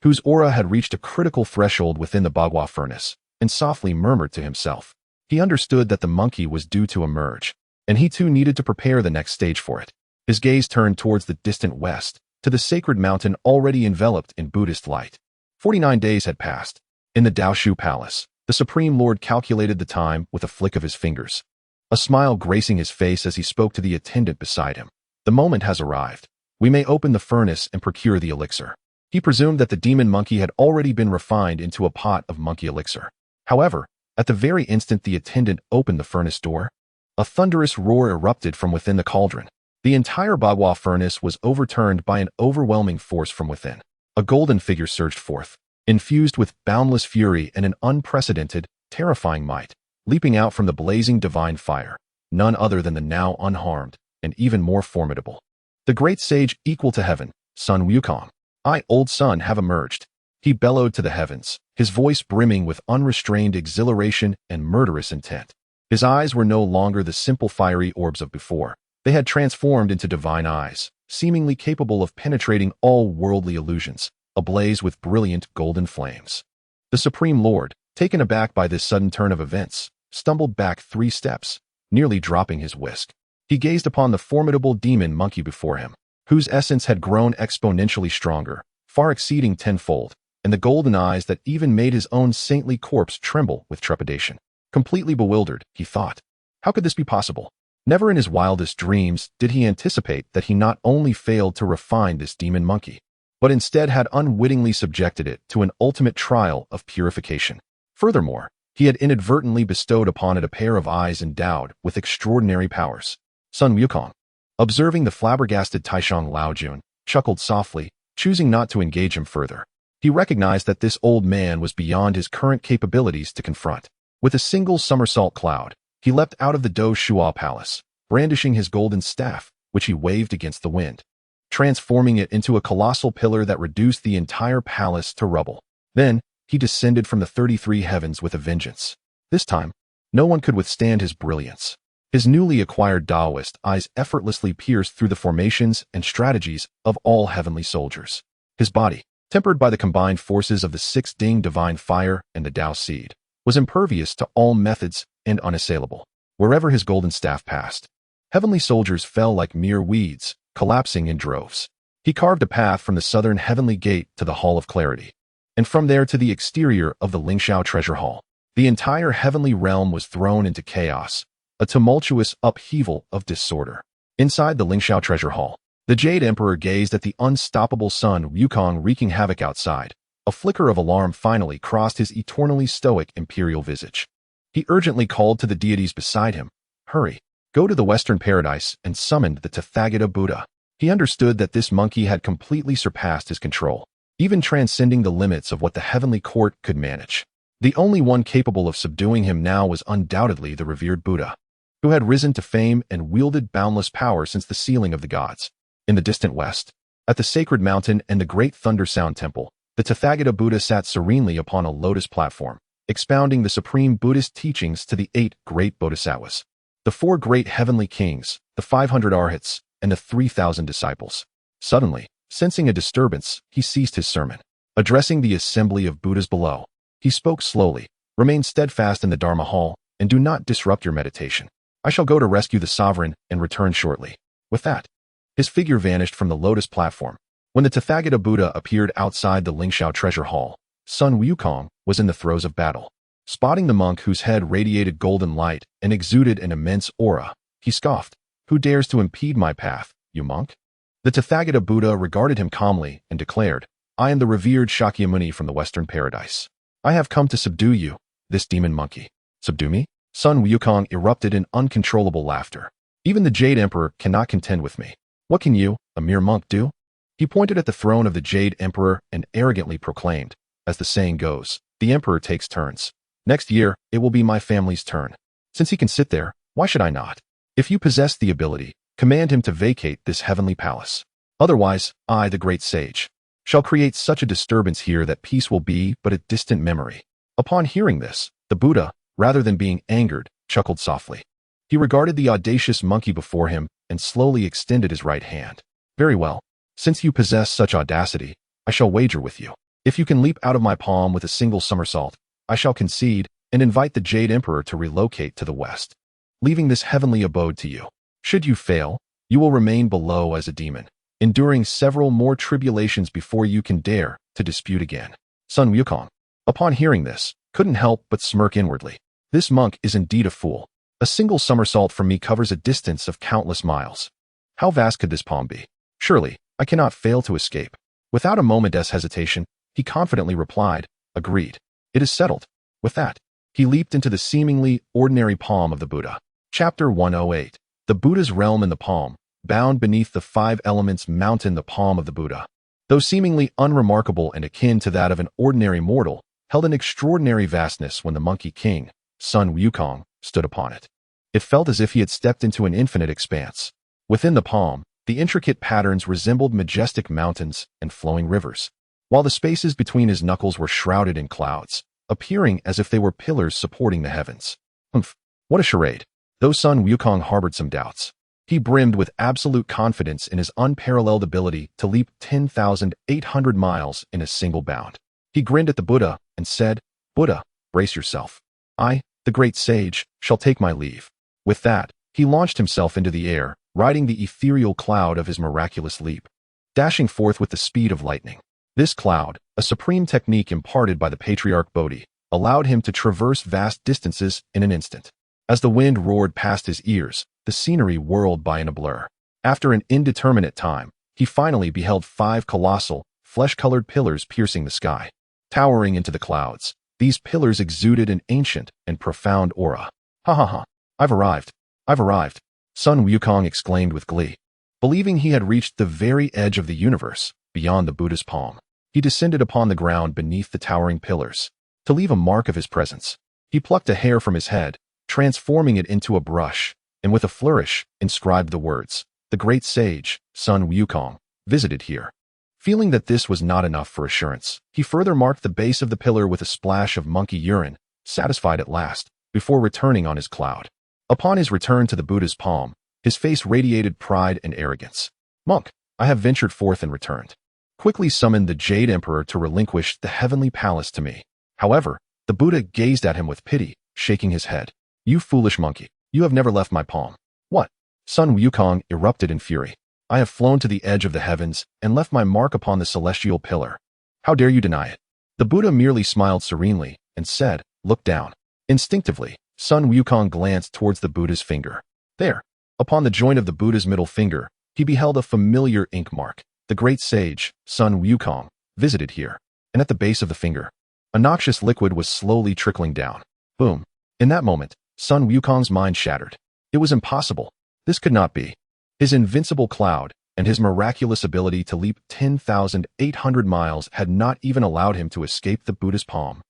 whose aura had reached a critical threshold within the Bagua furnace, and softly murmured to himself. He understood that the monkey was due to emerge, and he too needed to prepare the next stage for it. His gaze turned towards the distant west, to the sacred mountain already enveloped in Buddhist light. 49 days had passed. In the Daoist Palace, the Supreme Lord calculated the time with a flick of his fingers, a smile gracing his face as he spoke to the attendant beside him. "The moment has arrived. We may open the furnace and procure the elixir." He presumed that the demon monkey had already been refined into a pot of monkey elixir. However, at the very instant the attendant opened the furnace door, A thunderous roar erupted from within the cauldron. The entire Bagua furnace was overturned by an overwhelming force from within. A golden figure surged forth, infused with boundless fury and an unprecedented, terrifying might, leaping out from the blazing divine fire, none other than the now unharmed, and even more formidable. The great sage equal to heaven, Sun Wukong. I, old Sun, have emerged. He bellowed to the heavens, his voice brimming with unrestrained exhilaration and murderous intent. His eyes were no longer the simple fiery orbs of before. They had transformed into divine eyes, seemingly capable of penetrating all worldly illusions, ablaze with brilliant golden flames. The Supreme Lord, taken aback by this sudden turn of events, stumbled back 3 steps, nearly dropping his whisk. He gazed upon the formidable demon monkey before him, whose essence had grown exponentially stronger, far exceeding tenfold, and the golden eyes that even made his own saintly corpse tremble with trepidation. Completely bewildered, he thought, how could this be possible? Never in his wildest dreams did he anticipate that he not only failed to refine this demon monkey, but instead had unwittingly subjected it to an ultimate trial of purification. Furthermore, he had inadvertently bestowed upon it a pair of eyes endowed with extraordinary powers. Sun Wukong, observing the flabbergasted Taishang Laojun, chuckled softly, choosing not to engage him further. He recognized that this old man was beyond his current capabilities to confront. With a single somersault cloud, he leapt out of the Zixiao Palace, brandishing his golden staff, which he waved against the wind, transforming it into a colossal pillar that reduced the entire palace to rubble. Then, he descended from the 33 heavens with a vengeance. This time, no one could withstand his brilliance. His newly acquired Daoist eyes effortlessly pierced through the formations and strategies of all heavenly soldiers. His body, tempered by the combined forces of the 6 Ding divine fire and the Dao seed, was impervious to all methods and unassailable. Wherever his golden staff passed, heavenly soldiers fell like mere weeds, collapsing in droves. He carved a path from the southern heavenly gate to the Hall of Clarity, and from there to the exterior of the Lingxiao Treasure Hall. The entire heavenly realm was thrown into chaos, a tumultuous upheaval of disorder. Inside the Lingxiao Treasure Hall, the Jade Emperor gazed at the unstoppable Sun Wukong wreaking havoc outside. A flicker of alarm finally crossed his eternally stoic imperial visage. He urgently called to the deities beside him, "Hurry, go to the Western Paradise," and summoned the Tathagata Buddha. He understood that this monkey had completely surpassed his control, even transcending the limits of what the heavenly court could manage. The only one capable of subduing him now was undoubtedly the revered Buddha, who had risen to fame and wielded boundless power since the sealing of the gods. In the distant west, at the sacred mountain and the great Thunder Sound Temple, the Tathagata Buddha sat serenely upon a lotus platform, expounding the supreme Buddhist teachings to the 8 great bodhisattvas, the 4 great heavenly kings, the 500 arhats, and the 3,000 disciples. Suddenly, sensing a disturbance, he ceased his sermon. Addressing the assembly of Buddhas below, he spoke slowly, "Remain steadfast in the Dharma hall, and do not disrupt your meditation. I shall go to rescue the sovereign and return shortly." With that, his figure vanished from the lotus platform. When the Tathagata Buddha appeared outside the Lingxiao Treasure Hall, Sun Wukong was in the throes of battle. Spotting the monk whose head radiated golden light and exuded an immense aura, he scoffed, "Who dares to impede my path, you monk?" The Tathagata Buddha regarded him calmly and declared, "I am the revered Shakyamuni from the Western Paradise. I have come to subdue you, this demon monkey." "Subdue me?" Sun Wukong erupted in uncontrollable laughter. "Even the Jade Emperor cannot contend with me. What can you, a mere monk, do?" He pointed at the throne of the Jade Emperor and arrogantly proclaimed, "As the saying goes, the Emperor takes turns. Next year, it will be my family's turn. Since he can sit there, why should I not? If you possess the ability, command him to vacate this heavenly palace. Otherwise, I, the great sage, shall create such a disturbance here that peace will be but a distant memory." Upon hearing this, the Buddha, rather than being angered, chuckled softly. He regarded the audacious monkey before him and slowly extended his right hand. "Very well. Since you possess such audacity, I shall wager with you. If you can leap out of my palm with a single somersault, I shall concede and invite the Jade Emperor to relocate to the west, leaving this heavenly abode to you. Should you fail, you will remain below as a demon, enduring several more tribulations before you can dare to dispute again." Sun Wukong, upon hearing this, couldn't help but smirk inwardly. This monk is indeed a fool. A single somersault from me covers a distance of countless miles. How vast could this palm be? Surely, I cannot fail to escape. Without a moment's hesitation, he confidently replied, "Agreed. It is settled." With that, he leaped into the seemingly ordinary palm of the Buddha. Chapter 108. The Buddha's Realm in the Palm. Bound beneath the five elements mountain, the palm of the Buddha, though seemingly unremarkable and akin to that of an ordinary mortal, held an extraordinary vastness when the Monkey King, Sun Wukong, stood upon it. It felt as if he had stepped into an infinite expanse. Within the palm, the intricate patterns resembled majestic mountains and flowing rivers, while the spaces between his knuckles were shrouded in clouds, appearing as if they were pillars supporting the heavens. Humph, what a charade! Though Sun Wukong harbored some doubts, he brimmed with absolute confidence in his unparalleled ability to leap 10,800 miles in a single bound. He grinned at the Buddha and said, "Buddha, brace yourself. I, the great sage, shall take my leave." With that, he launched himself into the air, riding the ethereal cloud of his miraculous leap, dashing forth with the speed of lightning. This cloud, a supreme technique imparted by the patriarch Bodhi, allowed him to traverse vast distances in an instant. As the wind roared past his ears, the scenery whirled by in a blur. After an indeterminate time, he finally beheld 5 colossal, flesh-colored pillars piercing the sky. Towering into the clouds, these pillars exuded an ancient and profound aura. "Ha ha ha! I've arrived! I've arrived!" Sun Wukong exclaimed with glee. Believing he had reached the very edge of the universe, beyond the Buddha's palm, he descended upon the ground beneath the towering pillars. To leave a mark of his presence, he plucked a hair from his head, transforming it into a brush, and with a flourish, inscribed the words, "The great sage, Sun Wukong, visited here." Feeling that this was not enough for assurance, he further marked the base of the pillar with a splash of monkey urine, satisfied at last, before returning on his cloud. Upon his return to the Buddha's palm, his face radiated pride and arrogance. "Monk, I have ventured forth and returned. Quickly summoned the Jade Emperor to relinquish the Heavenly Palace to me." However, the Buddha gazed at him with pity, shaking his head. "You foolish monkey, you have never left my palm." "What?" Sun Wukong erupted in fury. "I have flown to the edge of the heavens and left my mark upon the celestial pillar. How dare you deny it?" The Buddha merely smiled serenely and said, "Look down." Instinctively, Sun Wukong glanced towards the Buddha's finger. There, upon the joint of the Buddha's middle finger, he beheld a familiar ink mark. "The great sage, Sun Wukong, visited here." And at the base of the finger, a noxious liquid was slowly trickling down. Boom. In that moment, Sun Wukong's mind shattered. It was impossible. This could not be. His invincible cloud and his miraculous ability to leap 10,800 miles had not even allowed him to escape the Buddha's palm.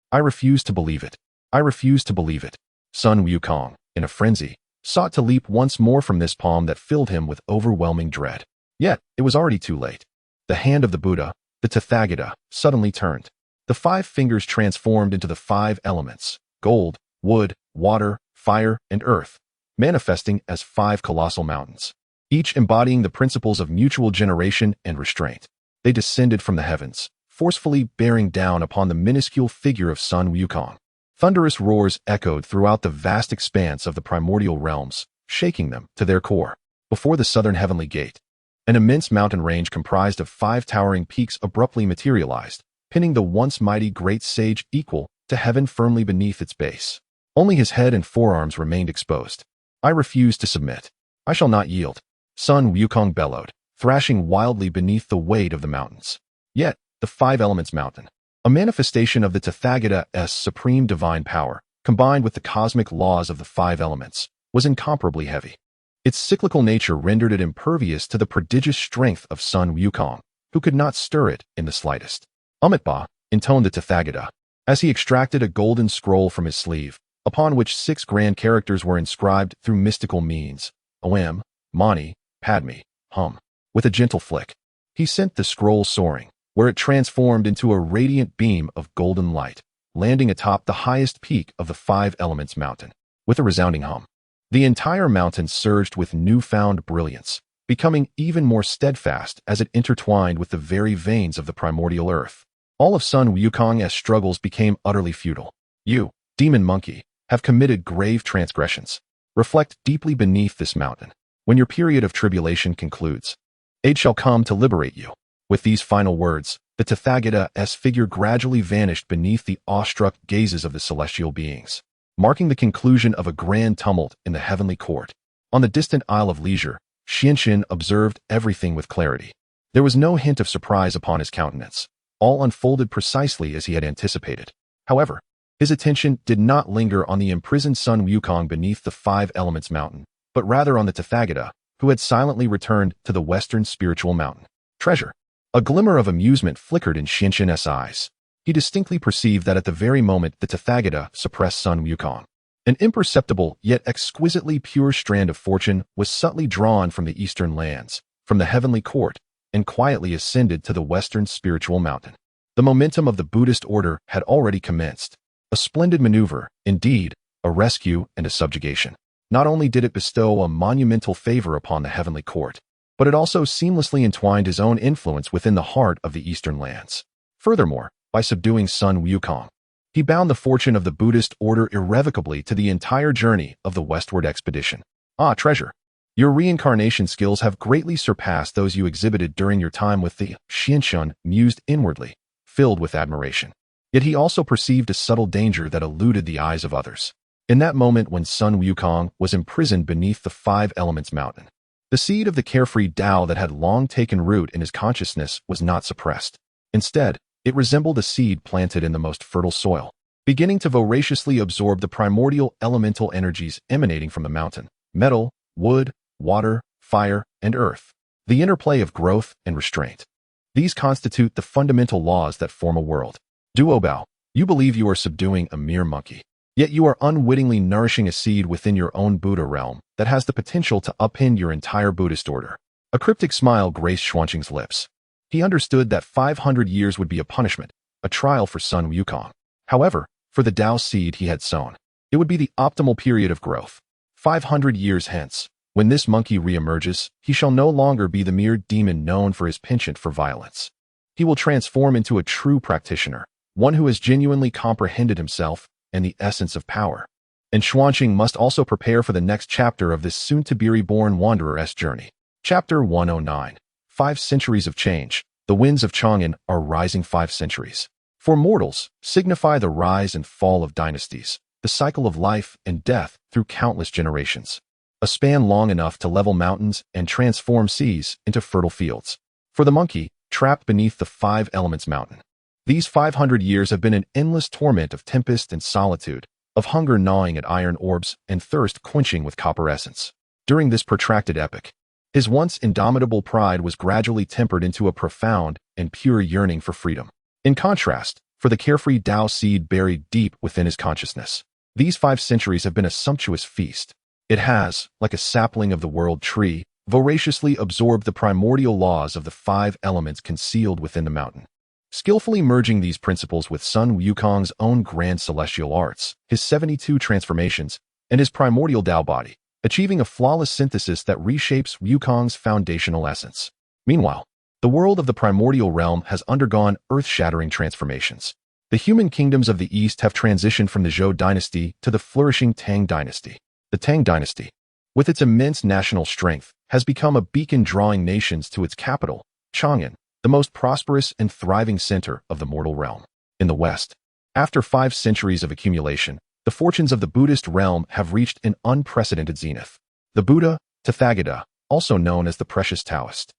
"I refuse to believe it. I refuse to believe it." Sun Wukong, in a frenzy, sought to leap once more from this palm that filled him with overwhelming dread. Yet, it was already too late. The hand of the Buddha, the Tathagata, suddenly turned. The 5 fingers transformed into the 5 elements: gold, wood, water, fire, and earth, manifesting as 5 colossal mountains, each embodying the principles of mutual generation and restraint. They descended from the heavens, forcefully bearing down upon the minuscule figure of Sun Wukong. Thunderous roars echoed throughout the vast expanse of the primordial realms, shaking them to their core. Before the southern heavenly gate, an immense mountain range comprised of 5 towering peaks abruptly materialized, pinning the once mighty great sage equal to heaven firmly beneath its base. Only his head and forearms remained exposed. "I refuse to submit. I shall not yield," Sun Wukong bellowed, thrashing wildly beneath the weight of the mountains. Yet, the 5 Elements Mountain, a manifestation of the Tathagata's supreme divine power, combined with the cosmic laws of the 5 elements, was incomparably heavy. Its cyclical nature rendered it impervious to the prodigious strength of Sun Wukong, who could not stir it in the slightest. "Amitba," intoned the Tathagata, as he extracted a golden scroll from his sleeve, upon which 6 grand characters were inscribed through mystical means: Om, Mani, Padme, Hum. With a gentle flick, he sent the scroll soaring, where it transformed into a radiant beam of golden light, landing atop the highest peak of the 5 Elements Mountain. With a resounding hum, the entire mountain surged with newfound brilliance, becoming even more steadfast as it intertwined with the very veins of the primordial earth. All of Sun Wukong's struggles became utterly futile. "You, demon monkey, have committed grave transgressions. Reflect deeply beneath this mountain. When your period of tribulation concludes, aid shall come to liberate you." With these final words, the Tathagata's figure gradually vanished beneath the awestruck gazes of the celestial beings, marking the conclusion of a grand tumult in the heavenly court. On the distant Isle of Leisure, Xianxin observed everything with clarity. There was no hint of surprise upon his countenance. All unfolded precisely as he had anticipated. However, His attention did not linger on the imprisoned Sun Wukong beneath the Five Elements Mountain, but rather on the Tathagata, who had silently returned to the western spiritual mountain. Treasure. A glimmer of amusement flickered in Xianxin's eyes. He distinctly perceived that at the very moment the Tathagata suppressed Sun Wukong, an imperceptible yet exquisitely pure strand of fortune was subtly drawn from the eastern lands, from the heavenly court, and quietly ascended to the western spiritual mountain. The momentum of the Buddhist order had already commenced. A splendid maneuver, indeed, a rescue and a subjugation. Not only did it bestow a monumental favor upon the heavenly court, but it also seamlessly entwined his own influence within the heart of the eastern lands. Furthermore, by subduing Sun Wukong, he bound the fortune of the Buddhist order irrevocably to the entire journey of the westward expedition. Ah, treasure. Your reincarnation skills have greatly surpassed those you exhibited during your time with the Xianxin mused inwardly, filled with admiration. Yet he also perceived a subtle danger that eluded the eyes of others. In that moment when Sun Wukong was imprisoned beneath the Five Elements Mountain, the seed of the carefree Dao that had long taken root in his consciousness was not suppressed. Instead, it resembled a seed planted in the most fertile soil, beginning to voraciously absorb the primordial elemental energies emanating from the mountain: metal, wood, water, fire, and earth. The interplay of growth and restraint. These constitute the fundamental laws that form a world. Duobao, you believe you are subduing a mere monkey. Yet you are unwittingly nourishing a seed within your own Buddha realm that has the potential to upend your entire Buddhist order. A cryptic smile graced Xuanqing's lips. He understood that 500 years would be a punishment, a trial for Sun Wukong. However, for the Dao seed he had sown, it would be the optimal period of growth. 500 years hence, when this monkey reemerges, he shall no longer be the mere demon known for his penchant for violence. He will transform into a true practitioner, one who has genuinely comprehended himself and the essence of power. And Xuanqing must also prepare for the next chapter of this soon-to-be reborn wanderer's journey. Chapter 109. 5 centuries of change. The winds of Chang'an are rising 5 centuries. For mortals, signify the rise and fall of dynasties, the cycle of life and death through countless generations. A span long enough to level mountains and transform seas into fertile fields. For the monkey, trapped beneath the Five Elements Mountain, these 500 years have been an endless torment of tempest and solitude, of hunger gnawing at iron orbs and thirst quenching with copper essence. During this protracted epoch, his once indomitable pride was gradually tempered into a profound and pure yearning for freedom. In contrast, for the carefree Dao seed buried deep within his consciousness, these 5 centuries have been a sumptuous feast. It has, like a sapling of the world tree, voraciously absorbed the primordial laws of the 5 elements concealed within the mountain. Skillfully merging these principles with Sun Wukong's own grand celestial arts, his 72 transformations, and his primordial Dao body, achieving a flawless synthesis that reshapes Wukong's foundational essence. Meanwhile, the world of the primordial realm has undergone earth-shattering transformations. The human kingdoms of the East have transitioned from the Zhou dynasty to the flourishing Tang dynasty. The Tang dynasty, with its immense national strength, has become a beacon drawing nations to its capital, Chang'an, the most prosperous and thriving center of the mortal realm. In the West, after 5 centuries of accumulation, the fortunes of the Buddhist realm have reached an unprecedented zenith. The Buddha, Tathagata, also known as the precious Daoist,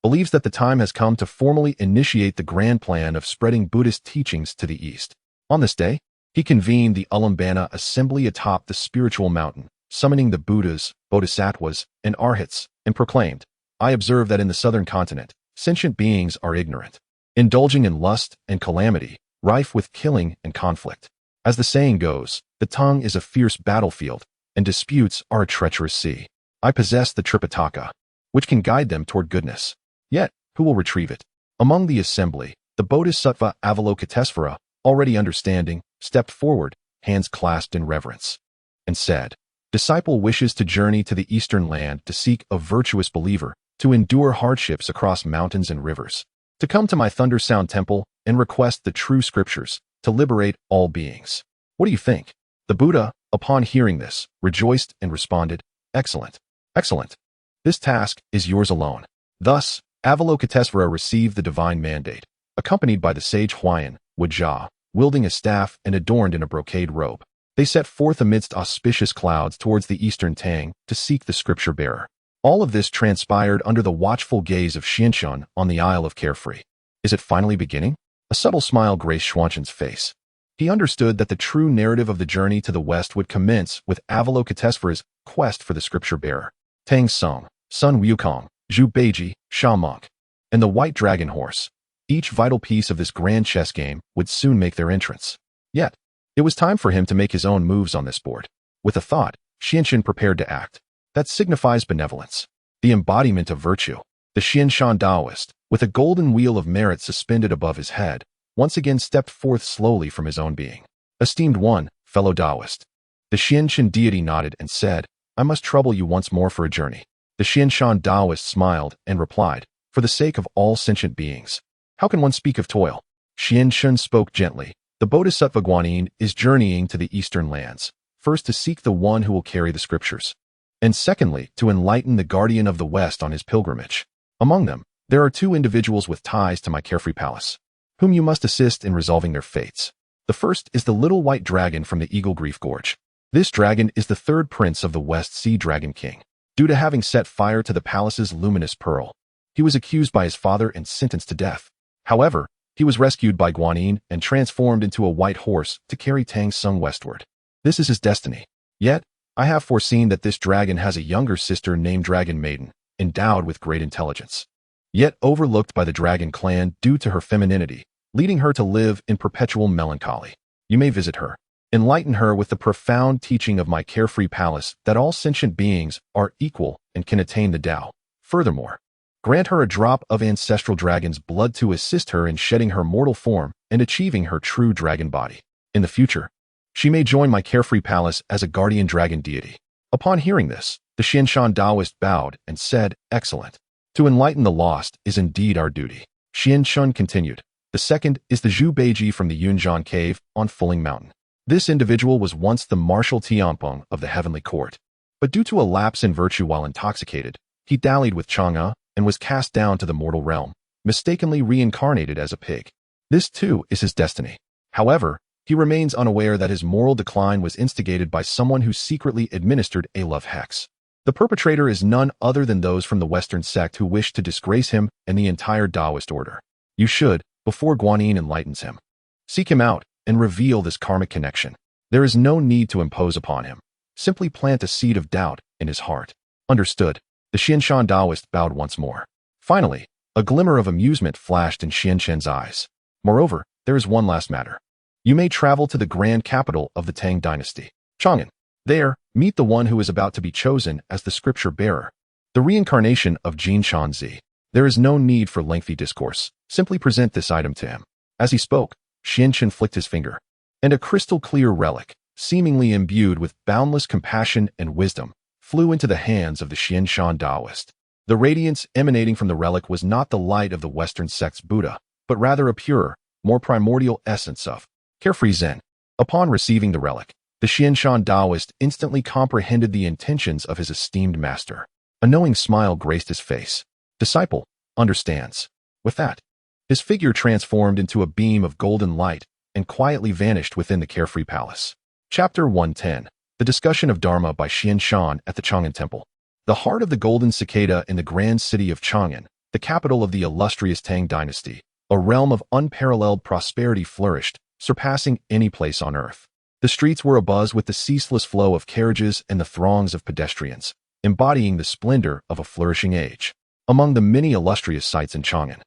believes that the time has come to formally initiate the grand plan of spreading Buddhist teachings to the East. On this day, he convened the Ulambana assembly atop the spiritual mountain, summoning the Buddhas, Bodhisattvas, and Arhats, and proclaimed, "I observe that in the southern continent, sentient beings are ignorant, indulging in lust and calamity, rife with killing and conflict. As the saying goes, the tongue is a fierce battlefield, and disputes are a treacherous sea. I possess the Tripitaka, which can guide them toward goodness. Yet, who will retrieve it?" Among the assembly, the Bodhisattva Avalokitesvara, already understanding, stepped forward, hands clasped in reverence, and said, "Disciple wishes to journey to the eastern land to seek a virtuous believer, to endure hardships across mountains and rivers, to come to my Thunder Sound Temple and request the true scriptures, to liberate all beings. What do you think?" The Buddha, upon hearing this, rejoiced and responded, "Excellent, excellent. This task is yours alone." Thus, Avalokitesvara received the divine mandate, accompanied by the sage Huayan, Wujia, wielding a staff and adorned in a brocade robe. They set forth amidst auspicious clouds towards the eastern Tang to seek the scripture bearer. All of this transpired under the watchful gaze of Xianxin on the Isle of Carefree. Is it finally beginning? A subtle smile graced Xuanqing's face. He understood that the true narrative of the journey to the west would commence with Avalokitesvara's quest for the scripture-bearer, Tang Sung, Sun Wukong, Zhu Beiji, Sha Monk, and the white dragon horse. Each vital piece of this grand chess game would soon make their entrance. Yet, it was time for him to make his own moves on this board. With a thought, Xianxun prepared to act. That signifies benevolence, the embodiment of virtue. The Xianshan Daoist, with a golden wheel of merit suspended above his head, once again stepped forth slowly from his own being. Esteemed one, fellow Daoist. The Xianshan deity nodded and said, I must trouble you once more for a journey. The Xianshan Daoist smiled and replied, for the sake of all sentient beings. How can one speak of toil? Xianxun spoke gently. The Bodhisattva Guanyin is journeying to the eastern lands, first to seek the one who will carry the scriptures, and secondly, to enlighten the guardian of the West on his pilgrimage. Among them, there are two individuals with ties to my carefree palace, whom you must assist in resolving their fates. The first is the little white dragon from the Eagle Grief Gorge. This dragon is the third prince of the West Sea Dragon King. Due to having set fire to the palace's luminous pearl, he was accused by his father and sentenced to death. However, he was rescued by Guanyin and transformed into a white horse to carry Tang Sung westward. This is his destiny. Yet, I have foreseen that this dragon has a younger sister named Dragon Maiden, endowed with great intelligence, yet overlooked by the dragon clan due to her femininity, leading her to live in perpetual melancholy. You may visit her. Enlighten her with the profound teaching of my carefree palace that all sentient beings are equal and can attain the Tao. Furthermore, grant her a drop of ancestral dragon's blood to assist her in shedding her mortal form and achieving her true dragon body. In the future, she may join my carefree palace as a guardian dragon deity. Upon hearing this, the Xianshan Daoist bowed and said, Excellent. To enlighten the lost is indeed our duty. Xianxun continued. The second is the Zhu Beiji from the Yunzhan Cave on Fulling Mountain. This individual was once the martial Tianpeng of the heavenly court, but due to a lapse in virtue while intoxicated, he dallied with Chang'e and was cast down to the mortal realm, mistakenly reincarnated as a pig. This too is his destiny. However, he remains unaware that his moral decline was instigated by someone who secretly administered a love hex. The perpetrator is none other than those from the Western sect who wish to disgrace him and the entire Daoist order. You should, before Guanyin enlightens him, seek him out and reveal this karmic connection. There is no need to impose upon him. Simply plant a seed of doubt in his heart. Understood. The Xianshan Daoist bowed once more. Finally, a glimmer of amusement flashed in Xianxun's eyes. Moreover, there is one last matter. You may travel to the grand capital of the Tang dynasty, Chang'an. There, meet the one who is about to be chosen as the scripture bearer, the reincarnation of Jin Shanzi. There is no need for lengthy discourse. Simply present this item to him. As he spoke, Xianxun flicked his finger, and a crystal-clear relic, seemingly imbued with boundless compassion and wisdom, flew into the hands of the Xianshan Daoist. The radiance emanating from the relic was not the light of the Western sect's Buddha, but rather a purer, more primordial essence of carefree Zen. Upon receiving the relic, the Xianshan Daoist instantly comprehended the intentions of his esteemed master. A knowing smile graced his face. Disciple understands. With that, his figure transformed into a beam of golden light and quietly vanished within the carefree palace. Chapter 110. The discussion of Dharma by Xianshan at the Chang'an Temple. The heart of the golden cicada in the grand city of Chang'an, the capital of the illustrious Tang dynasty, a realm of unparalleled prosperity flourished, surpassing any place on earth. The streets were abuzz with the ceaseless flow of carriages and the throngs of pedestrians, embodying the splendor of a flourishing age. Among the many illustrious sites in Chang'an,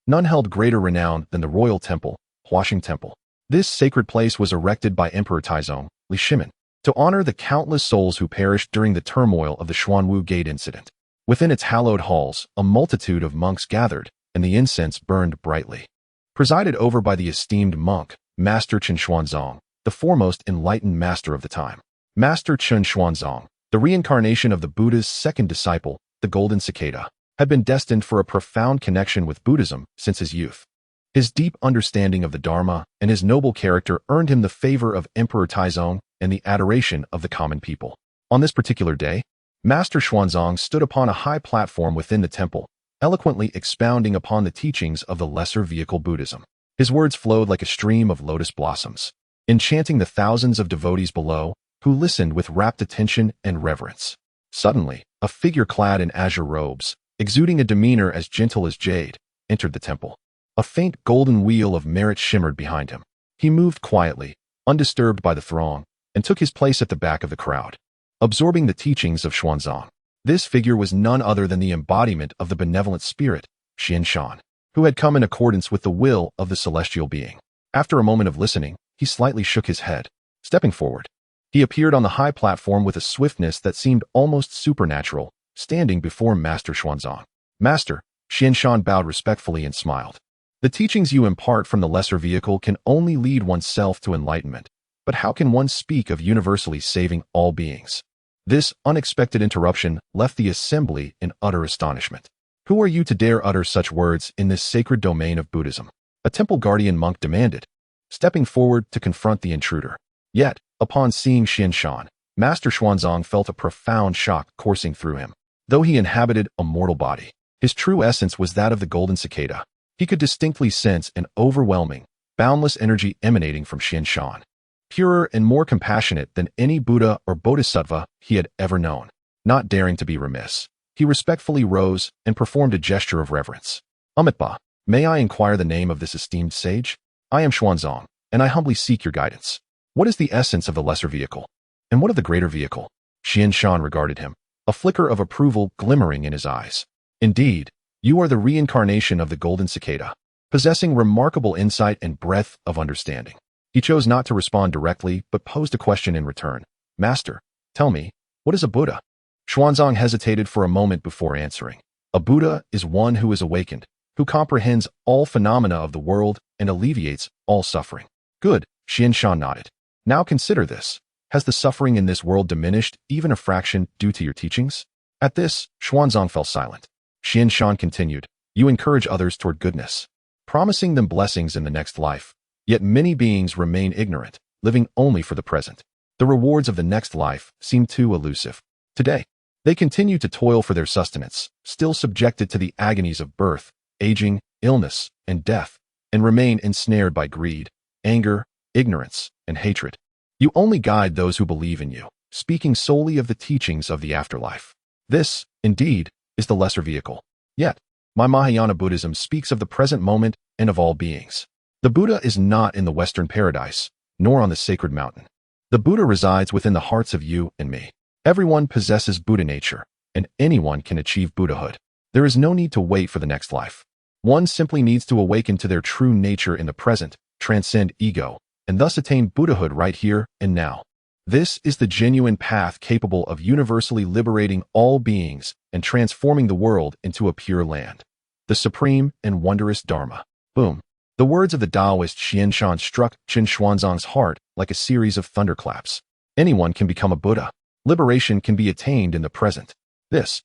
none held greater renown than the royal temple, Huaxing Temple. This sacred place was erected by Emperor Taizong, Li Shimin, to honor the countless souls who perished during the turmoil of the Xuanwu Gate incident. Within its hallowed halls, a multitude of monks gathered, and the incense burned brightly. Presided over by the esteemed monk, Master Chen Xuanzong, the foremost enlightened master of the time. Master Chen Xuanzong, the reincarnation of the Buddha's second disciple, the golden cicada, had been destined for a profound connection with Buddhism since his youth. His deep understanding of the Dharma and his noble character earned him the favor of Emperor Taizong and the adoration of the common people. On this particular day, Master Xuanzong stood upon a high platform within the temple, eloquently expounding upon the teachings of the lesser vehicle Buddhism. His words flowed like a stream of lotus blossoms, enchanting the thousands of devotees below who listened with rapt attention and reverence. Suddenly, a figure clad in azure robes, exuding a demeanor as gentle as jade, entered the temple. A faint golden wheel of merit shimmered behind him. He moved quietly, undisturbed by the throng, and took his place at the back of the crowd, absorbing the teachings of Xuanzang. This figure was none other than the embodiment of the benevolent spirit, Xianshan, who had come in accordance with the will of the celestial being. After a moment of listening, he slightly shook his head. Stepping forward, he appeared on the high platform with a swiftness that seemed almost supernatural, standing before Master Xuanzang. Master, Xianshan bowed respectfully and smiled. The teachings you impart from the lesser vehicle can only lead oneself to enlightenment, but how can one speak of universally saving all beings? This unexpected interruption left the assembly in utter astonishment. Who are you to dare utter such words in this sacred domain of Buddhism? A temple guardian monk demanded, stepping forward to confront the intruder. Yet, upon seeing Xianshan, Master Xuanzang felt a profound shock coursing through him. Though he inhabited a mortal body, his true essence was that of the golden cicada. He could distinctly sense an overwhelming, boundless energy emanating from Xianshan, purer and more compassionate than any Buddha or Bodhisattva he had ever known. Not daring to be remiss, he respectfully rose and performed a gesture of reverence. Amitabha, may I inquire the name of this esteemed sage? I am Xuanzang, and I humbly seek your guidance. What is the essence of the lesser vehicle? And what of the greater vehicle? Xianshan regarded him, a flicker of approval glimmering in his eyes. Indeed, you are the reincarnation of the golden cicada, possessing remarkable insight and breadth of understanding. He chose not to respond directly, but posed a question in return. Master, tell me, what is a Buddha? Xuanzang hesitated for a moment before answering. A Buddha is one who is awakened, who comprehends all phenomena of the world and alleviates all suffering. Good, Xianshan nodded. Now consider this. Has the suffering in this world diminished even a fraction due to your teachings? At this, Xuanzang fell silent. Xianshan continued, you encourage others toward goodness, promising them blessings in the next life. Yet many beings remain ignorant, living only for the present. The rewards of the next life seem too elusive. Today, they continue to toil for their sustenance, still subjected to the agonies of birth, aging, illness, and death, and remain ensnared by greed, anger, ignorance, and hatred. You only guide those who believe in you, speaking solely of the teachings of the afterlife. This, indeed, is the lesser vehicle. Yet, my Mahayana Buddhism speaks of the present moment and of all beings. The Buddha is not in the Western paradise, nor on the sacred mountain. The Buddha resides within the hearts of you and me. Everyone possesses Buddha nature, and anyone can achieve Buddhahood. There is no need to wait for the next life. One simply needs to awaken to their true nature in the present, transcend ego, and thus attain Buddhahood right here and now. This is the genuine path capable of universally liberating all beings and transforming the world into a pure land. The supreme and wondrous Dharma. Boom. The words of the Daoist Xianshan struck Chen Xuanzang's heart like a series of thunderclaps. Anyone can become a Buddha. Liberation can be attained in the present. This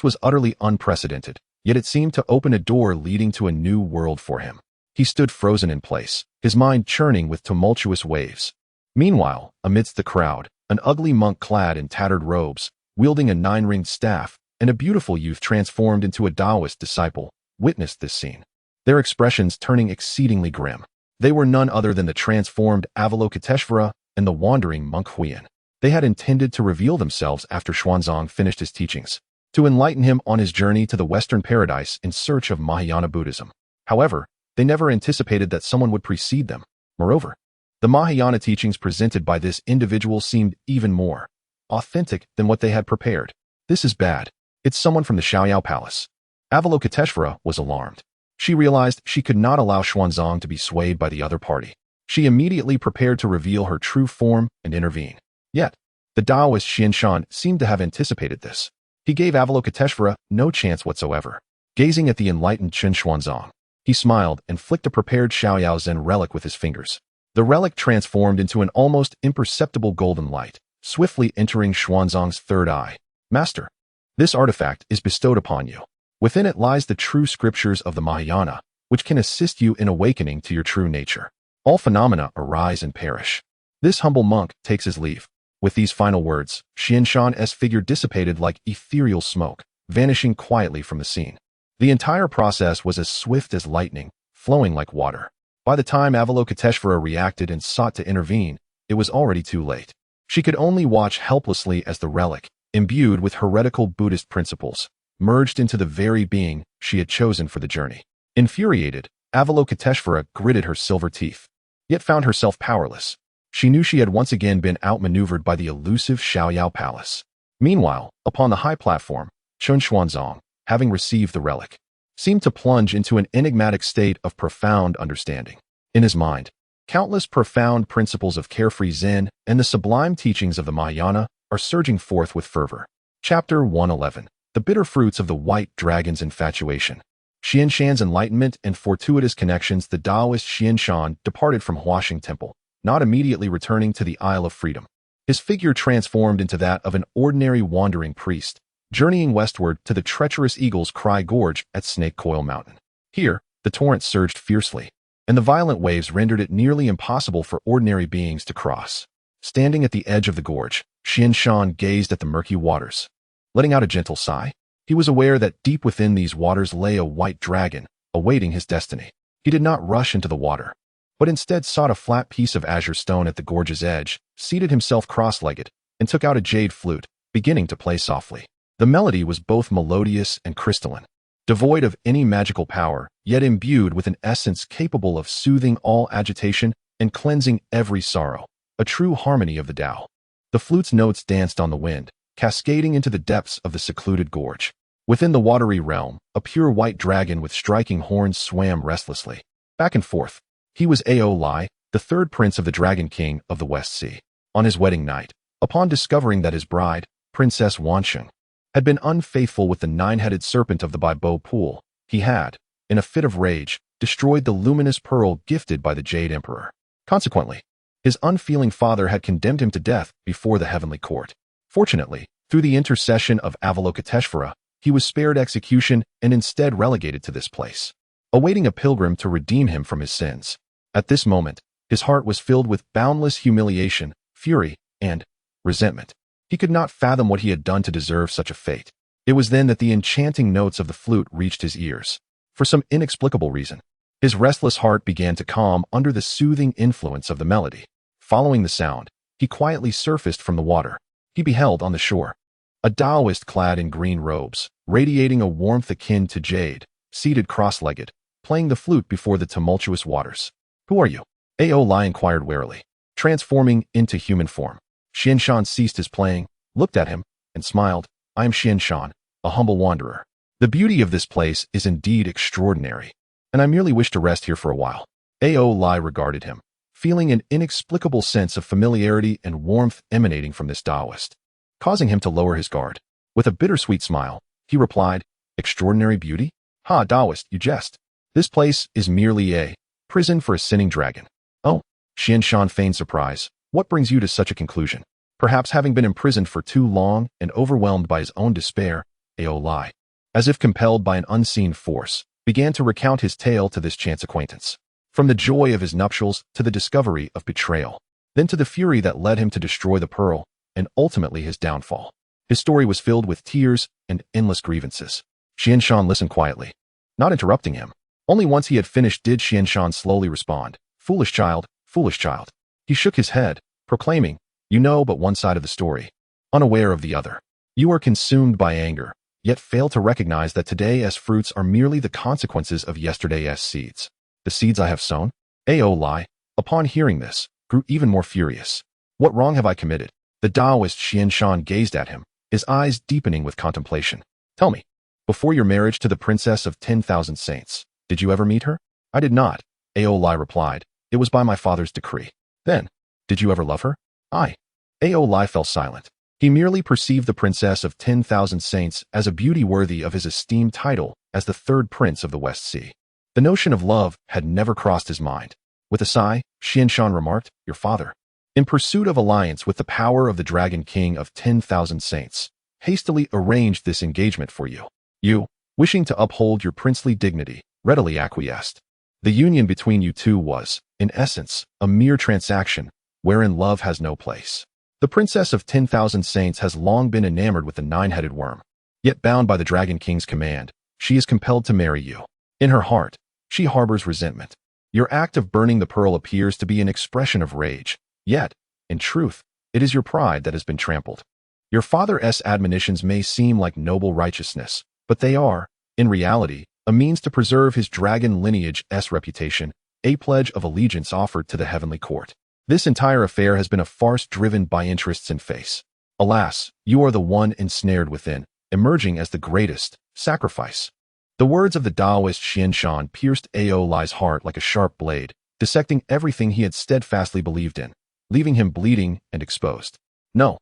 was utterly unprecedented, yet it seemed to open a door leading to a new world for him. He stood frozen in place, his mind churning with tumultuous waves. Meanwhile, amidst the crowd, an ugly monk clad in tattered robes, wielding a 9-ringed staff, and a beautiful youth transformed into a Daoist disciple, witnessed this scene, their expressions turning exceedingly grim. They were none other than the transformed Avalokiteshvara and the wandering monk Huiyan. They had intended to reveal themselves after Xuanzang finished his teachings, to enlighten him on his journey to the Western paradise in search of Mahayana Buddhism. However, they never anticipated that someone would precede them. Moreover, the Mahayana teachings presented by this individual seemed even more authentic than what they had prepared. This is bad. It's someone from the Zixiao Palace. Avalokiteshvara was alarmed. She realized she could not allow Xuanzang to be swayed by the other party. She immediately prepared to reveal her true form and intervene. Yet, the Daoist Xianshan seemed to have anticipated this. He gave Avalokiteshvara no chance whatsoever. Gazing at the enlightened Chen Xuanzang, he smiled and flicked a prepared Xiaoyao Zen relic with his fingers. The relic transformed into an almost imperceptible golden light, swiftly entering Xuanzang's third eye. Master, this artifact is bestowed upon you. Within it lies the true scriptures of the Mahayana, which can assist you in awakening to your true nature. All phenomena arise and perish. This humble monk takes his leave. With these final words, Xianshan's figure dissipated like ethereal smoke, vanishing quietly from the scene. The entire process was as swift as lightning, flowing like water. By the time Avalokiteshvara reacted and sought to intervene, it was already too late. She could only watch helplessly as the relic, imbued with heretical Buddhist principles, merged into the very being she had chosen for the journey. Infuriated, Avalokiteshvara gritted her silver teeth. yet found herself powerless. She knew she had once again been outmaneuvered by the elusive Xiaoyao Palace. Meanwhile, upon the high platform, Chen Xuanzong, having received the relic, seemed to plunge into an enigmatic state of profound understanding. In his mind, countless profound principles of carefree Zen and the sublime teachings of the Mahayana are surging forth with fervor. Chapter 111. The Bitter Fruits of the White Dragon's Infatuation. Xianshan's enlightenment and fortuitous connections. The Daoist Xianshan departed from Huaxing Temple, not immediately returning to the Isle of Freedom. His figure transformed into that of an ordinary wandering priest, journeying westward to the treacherous Eagle's Cry Gorge at Snake Coil Mountain. Here, the torrent surged fiercely, and the violent waves rendered it nearly impossible for ordinary beings to cross. Standing at the edge of the gorge, Xianshan gazed at the murky waters. Letting out a gentle sigh, he was aware that deep within these waters lay a white dragon, awaiting his destiny. He did not rush into the water, but instead sought a flat piece of azure stone at the gorge's edge, seated himself cross-legged, and took out a jade flute, beginning to play softly. The melody was both melodious and crystalline, devoid of any magical power, yet imbued with an essence capable of soothing all agitation and cleansing every sorrow, a true harmony of the Tao. The flute's notes danced on the wind, cascading into the depths of the secluded gorge. Within the watery realm, a pure white dragon with striking horns swam restlessly. Back and forth. He was Ao Lai, the third prince of the Dragon King of the West Sea. On his wedding night, upon discovering that his bride, Princess Wansheng, had been unfaithful with the nine-headed serpent of the Baibo pool, he had, in a fit of rage, destroyed the luminous pearl gifted by the Jade Emperor. Consequently, his unfeeling father had condemned him to death before the heavenly court. Fortunately, through the intercession of Avalokiteshvara, he was spared execution and instead relegated to this place, awaiting a pilgrim to redeem him from his sins. At this moment, his heart was filled with boundless humiliation, fury, and resentment. He could not fathom what he had done to deserve such a fate. It was then that the enchanting notes of the flute reached his ears. For some inexplicable reason, his restless heart began to calm under the soothing influence of the melody. Following the sound, he quietly surfaced from the water. He beheld on the shore a Daoist clad in green robes, radiating a warmth akin to jade, seated cross-legged, playing the flute before the tumultuous waters. "Who are you?" Ao Lai inquired warily. Transforming into human form, Xianshan ceased his playing, looked at him, and smiled. "I am Xianshan, a humble wanderer. The beauty of this place is indeed extraordinary, and I merely wish to rest here for a while." Ao Lai regarded him, feeling an inexplicable sense of familiarity and warmth emanating from this Daoist, causing him to lower his guard. With a bittersweet smile, he replied, "Extraordinary beauty? Ha, Daoist, you jest. This place is merely a prison for a sinning dragon." "Oh," Xianshan feigned surprise. "What brings you to such a conclusion?" Perhaps having been imprisoned for too long and overwhelmed by his own despair, Ao Lai, as if compelled by an unseen force, began to recount his tale to this chance acquaintance. From the joy of his nuptials to the discovery of betrayal, then to the fury that led him to destroy the pearl, and ultimately his downfall. His story was filled with tears and endless grievances. Xianshan listened quietly, not interrupting him. Only once he had finished did Xianshan slowly respond, foolish child, foolish child." He shook his head, proclaiming, "You know but one side of the story, unaware of the other. You are consumed by anger, yet fail to recognize that today's fruits are merely the consequences of yesterday's seeds. The seeds I have sown?" Ao Lai, upon hearing this, grew even more furious. "What wrong have I committed?" The Daoist Xianshan gazed at him, his eyes deepening with contemplation. "Tell me, before your marriage to the Princess of 10,000 Saints, did you ever meet her?" "I did not," Ao Lai replied. "It was by my father's decree." "Then, did you ever love her?" "I." Ao Lai fell silent. He merely perceived the Princess of 10,000 Saints as a beauty worthy of his esteemed title as the third prince of the West Sea. The notion of love had never crossed his mind. With a sigh, Xianshan remarked, "Your father, in pursuit of alliance with the power of the Dragon King of 10,000 Saints, hastily arranged this engagement for you. You, wishing to uphold your princely dignity, readily acquiesced. The union between you two was, in essence, a mere transaction, wherein love has no place. The Princess of 10,000 Saints has long been enamored with the nine-headed worm, yet bound by the Dragon King's command, she is compelled to marry you. In her heart, she harbors resentment. Your act of burning the pearl appears to be an expression of rage, yet, in truth, it is your pride that has been trampled. Your father's admonitions may seem like noble righteousness, but they are, in reality, a means to preserve his dragon lineage's reputation a pledge of allegiance offered to the heavenly court. This entire affair has been a farce driven by interests and face. Alas, you are the one ensnared within, emerging as the greatest sacrifice. The words of the Daoist Xianshan pierced Ao Lai's heart like a sharp blade, dissecting everything he had steadfastly believed in, leaving him bleeding and exposed. No,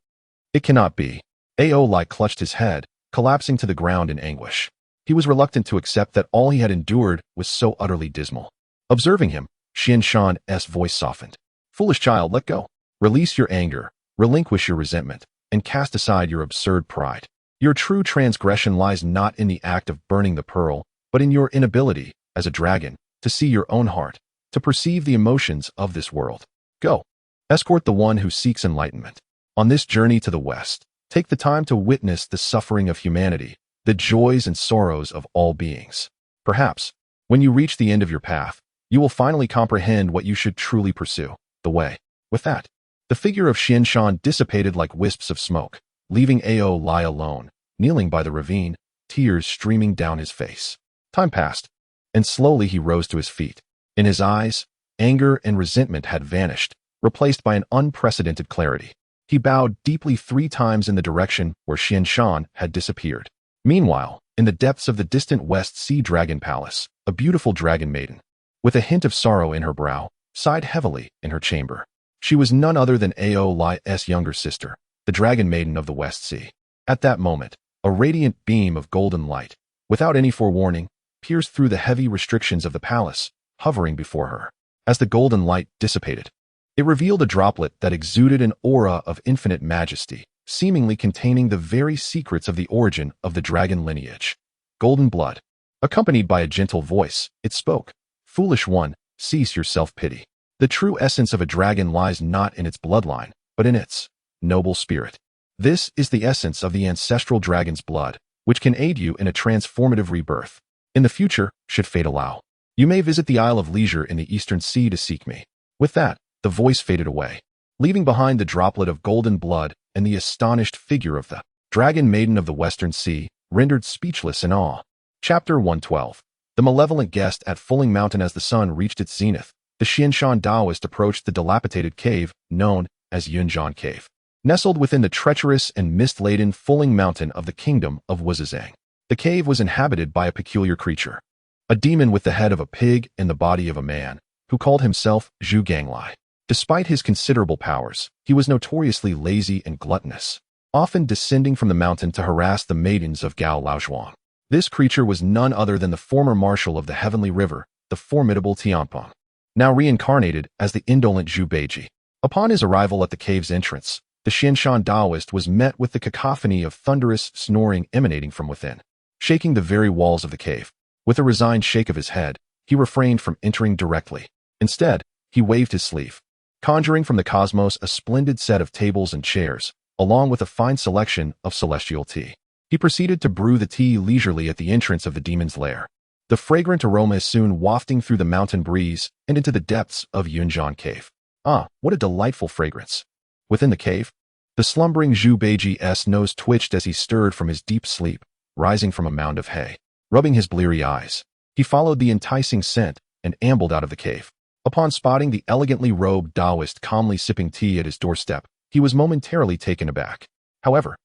it cannot be. Ao Lai clutched his head, collapsing to the ground in anguish. He was reluctant to accept that all he had endured was so utterly dismal. Observing him, Xianshan's voice softened. Foolish child, let go. Release your anger, relinquish your resentment, and cast aside your absurd pride. Your true transgression lies not in the act of burning the pearl, but in your inability, as a dragon, to see your own heart, to perceive the emotions of this world. Go. Escort the one who seeks enlightenment. On this journey to the West, take the time to witness the suffering of humanity, the joys and sorrows of all beings. Perhaps, when you reach the end of your path, you will finally comprehend what you should truly pursue, the way. With that, the figure of Xianshan dissipated like wisps of smoke, leaving Ao Lai alone, kneeling by the ravine, tears streaming down his face. Time passed, and slowly he rose to his feet. In his eyes, anger and resentment had vanished, replaced by an unprecedented clarity. He bowed deeply 3 times in the direction where Xianshan had disappeared. Meanwhile, in the depths of the distant West Sea Dragon Palace, a beautiful dragon maiden, with a hint of sorrow in her brow, sighed heavily in her chamber. She was none other than Ao Lai's younger sister, the Dragon Maiden of the West Sea. At that moment, a radiant beam of golden light, without any forewarning, pierced through the heavy restrictions of the palace, hovering before her. As the golden light dissipated, it revealed a droplet that exuded an aura of infinite majesty, seemingly containing the very secrets of the origin of the dragon lineage. Golden blood. Accompanied by a gentle voice, it spoke. Foolish one, cease your self-pity. The true essence of a dragon lies not in its bloodline, but in its noble spirit. This is the essence of the ancestral dragon's blood, which can aid you in a transformative rebirth. In the future, should fate allow, you may visit the Isle of Leisure in the Eastern Sea to seek me. With that, the voice faded away, leaving behind the droplet of golden blood and the astonished figure of the Dragon Maiden of the Western Sea, rendered speechless in awe. Chapter 112. The malevolent guest at Fulling Mountain. As the sun reached its zenith, the Xianshan Daoist approached the dilapidated cave known as Yunjian Cave. Nestled within the treacherous and mist-laden Fulling Mountain of the kingdom of Wuzizang, the cave was inhabited by a peculiar creature, a demon with the head of a pig and the body of a man, who called himself Zhu Ganglai. Despite his considerable powers, he was notoriously lazy and gluttonous, often descending from the mountain to harass the maidens of Gao Laozhuang. This creature was none other than the former marshal of the Heavenly River, the formidable Tianpeng, now reincarnated as the indolent Zhu Beiji. Upon his arrival at the cave's entrance, the Xianshan Daoist was met with the cacophony of thunderous snoring emanating from within, shaking the very walls of the cave. With a resigned shake of his head, he refrained from entering directly. Instead, he waved his sleeve, conjuring from the cosmos a splendid set of tables and chairs, along with a fine selection of celestial tea. He proceeded to brew the tea leisurely at the entrance of the demon's lair. The fragrant aroma is soon wafting through the mountain breeze and into the depths of Yunjian Cave. Ah, what a delightful fragrance! Within the cave, the slumbering Zhu Beiji's nose twitched as he stirred from his deep sleep, rising from a mound of hay. Rubbing his bleary eyes, he followed the enticing scent and ambled out of the cave. Upon spotting the elegantly robed Daoist calmly sipping tea at his doorstep, he was momentarily taken aback. However,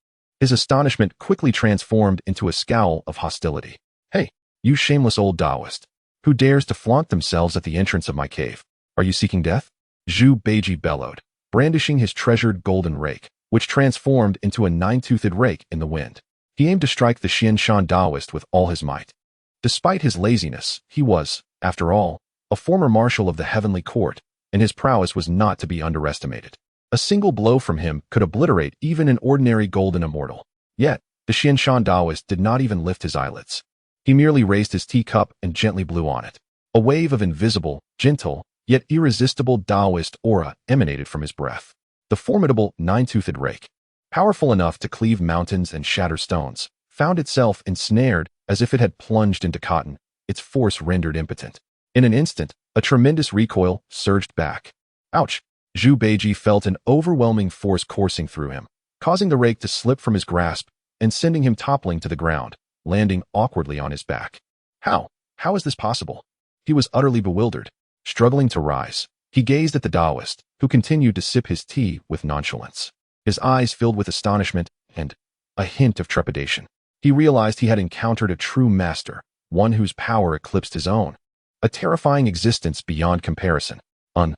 his astonishment quickly transformed into a scowl of hostility. Hey, you shameless old Daoist, who dares to flaunt themselves at the entrance of my cave? Are you seeking death? Zhu Beiji bellowed, brandishing his treasured golden rake, which transformed into a 9-toothed rake in the wind. He aimed to strike the Xianshan Daoist with all his might. Despite his laziness, he was, after all, a former marshal of the Heavenly Court, and his prowess was not to be underestimated. A single blow from him could obliterate even an ordinary golden immortal. Yet, the Xianshan Daoist did not even lift his eyelids. He merely raised his teacup and gently blew on it. A wave of invisible, gentle, yet irresistible Daoist aura emanated from his breath. The formidable 9-toothed rake, powerful enough to cleave mountains and shatter stones, found itself ensnared as if it had plunged into cotton, its force rendered impotent. In an instant, a tremendous recoil surged back. Ouch! Zhu Beiji felt an overwhelming force coursing through him, causing the rake to slip from his grasp and sending him toppling to the ground, landing awkwardly on his back. How is this possible? He was utterly bewildered. struggling to rise. He gazed at the Daoist, who continued to sip his tea with nonchalance. His eyes filled with astonishment and a hint of trepidation. He realized he had encountered a true master, one whose power eclipsed his own. A terrifying existence beyond comparison. An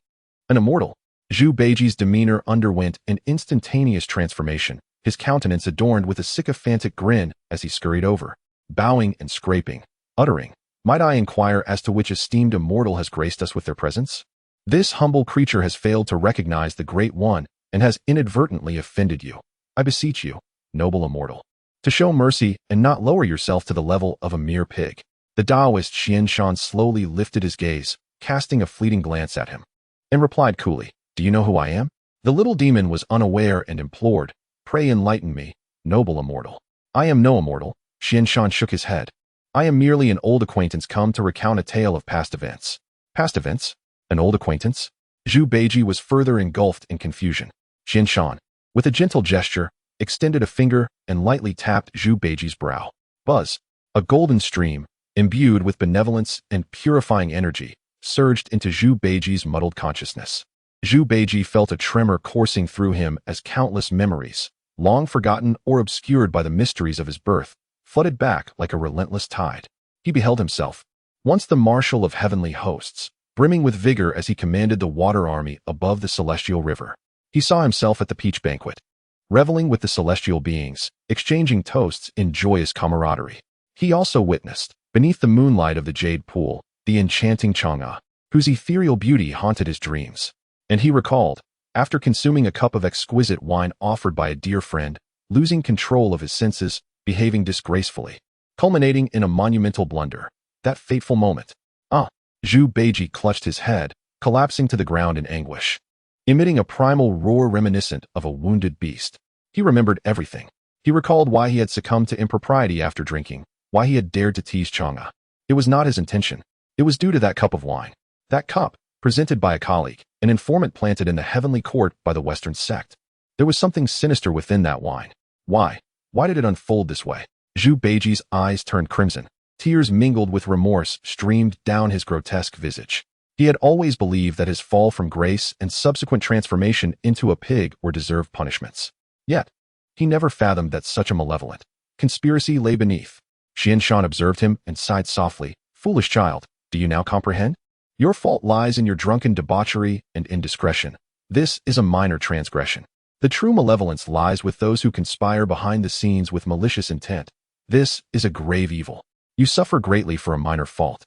immortal. Zhu Beiji's demeanor underwent an instantaneous transformation, his countenance adorned with a sycophantic grin as he scurried over, bowing and scraping, uttering, "Might I inquire as to which esteemed immortal has graced us with their presence? This humble creature has failed to recognize the Great One and has inadvertently offended you. I beseech you, noble immortal, to show mercy and not lower yourself to the level of a mere pig." The Daoist Xian Shan slowly lifted his gaze, casting a fleeting glance at him, and replied coolly, "Do you know who I am?" The little demon was unaware and implored, "Pray enlighten me, noble immortal." "I am no immortal," Xian Shan shook his head. "I am merely an old acquaintance come to recount a tale of past events." "Past events? An old acquaintance?" Zhu Beiji was further engulfed in confusion. Xian Shan, with a gentle gesture, extended a finger and lightly tapped Zhu Beiji's brow. Buzz, a golden stream, imbued with benevolence and purifying energy, surged into Zhu Beiji's muddled consciousness. Zhu Beiji felt a tremor coursing through him as countless memories, long forgotten or obscured by the mysteries of his birth, flooded back like a relentless tide. He beheld himself, once the marshal of heavenly hosts, brimming with vigor as he commanded the water army above the celestial river. He saw himself at the peach banquet, reveling with the celestial beings, exchanging toasts in joyous camaraderie. He also witnessed, beneath the moonlight of the jade pool, the enchanting Chang'e, whose ethereal beauty haunted his dreams. And he recalled, after consuming a cup of exquisite wine offered by a dear friend, losing control of his senses, behaving disgracefully, culminating in a monumental blunder. That fateful moment. Zhu Beiji clutched his head, collapsing to the ground in anguish, emitting a primal roar reminiscent of a wounded beast. He remembered everything. He recalled why he had succumbed to impropriety after drinking, why he had dared to tease Chang'e. It was not his intention. It was due to that cup of wine. That cup, presented by a colleague, an informant planted in the heavenly court by the Western sect. There was something sinister within that wine. Why? Why did it unfold this way? Zhu Beiji's eyes turned crimson. Tears mingled with remorse streamed down his grotesque visage. He had always believed that his fall from grace and subsequent transformation into a pig were deserved punishments. Yet, he never fathomed that such a malevolent conspiracy lay beneath. Xian Shan observed him and sighed softly. "Foolish child, do you now comprehend? Your fault lies in your drunken debauchery and indiscretion. This is a minor transgression. The true malevolence lies with those who conspire behind the scenes with malicious intent. This is a grave evil. You suffer greatly for a minor fault,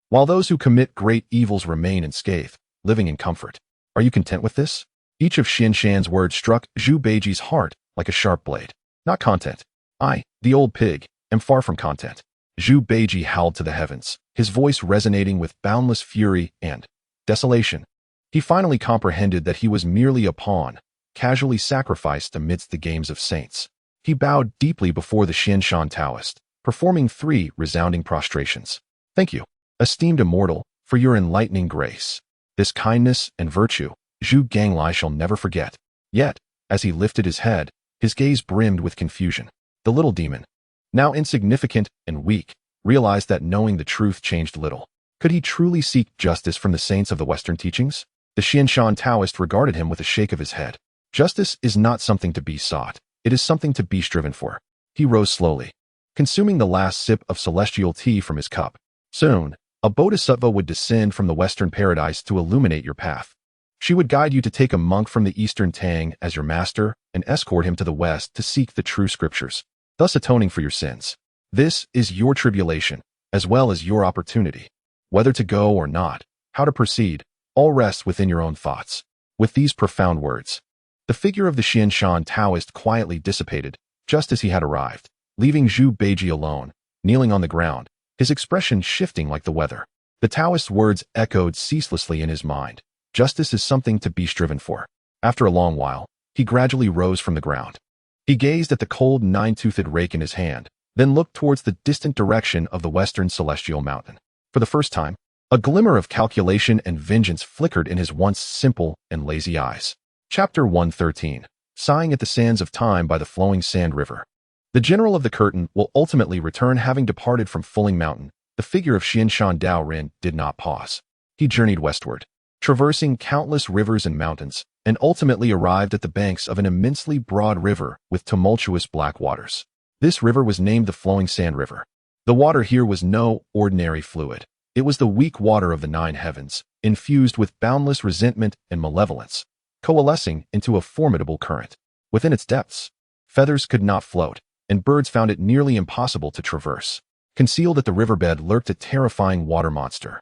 while those who commit great evils remain unscathed, living in comfort. Are you content with this?" Each of Xian Shan's words struck Zhu Beiji's heart like a sharp blade. "Not content. I, the old pig, am far from content." Zhu Beiji howled to the heavens, his voice resonating with boundless fury and desolation. He finally comprehended that he was merely a pawn, casually sacrificed amidst the games of saints. He bowed deeply before the Xian Shan Taoist, performing 3 resounding prostrations. "Thank you, esteemed immortal, for your enlightening grace. This kindness and virtue, Zhu Ganglai shall never forget." Yet, as he lifted his head, his gaze brimmed with confusion. The little demon, now insignificant and weak, realized that knowing the truth changed little. Could he truly seek justice from the saints of the Western teachings? The Xian Shan Taoist regarded him with a shake of his head. Justice is not something to be sought. It is something to be striven for. He rose slowly, consuming the last sip of celestial tea from his cup. Soon, a bodhisattva would descend from the Western paradise to illuminate your path. She would guide you to take a monk from the Eastern Tang as your master and escort him to the West to seek the true scriptures, thus atoning for your sins. This is your tribulation, as well as your opportunity. Whether to go or not, how to proceed, all rests within your own thoughts. With these profound words, the figure of the Xian Shan Taoist quietly dissipated, just as he had arrived, leaving Zhu Beiji alone, kneeling on the ground, his expression shifting like the weather. The Taoist's words echoed ceaselessly in his mind. Justice is something to be striven for. After a long while, he gradually rose from the ground. He gazed at the cold 9-toothed rake in his hand, then looked towards the distant direction of the western celestial mountain. For the first time, a glimmer of calculation and vengeance flickered in his once simple and lazy eyes. Chapter 113. Sighing at the sands of time by the flowing sand river. The general of the curtain will ultimately return having departed from Fulling Mountain. The figure of Xian Shan Dao Ren did not pause. He journeyed westward, traversing countless rivers and mountains, and ultimately arrived at the banks of an immensely broad river with tumultuous black waters. This river was named the Flowing Sand River. The water here was no ordinary fluid. It was the weak water of the nine heavens, infused with boundless resentment and malevolence, coalescing into a formidable current. Within its depths, feathers could not float, and birds found it nearly impossible to traverse. Concealed at the riverbed lurked a terrifying water monster.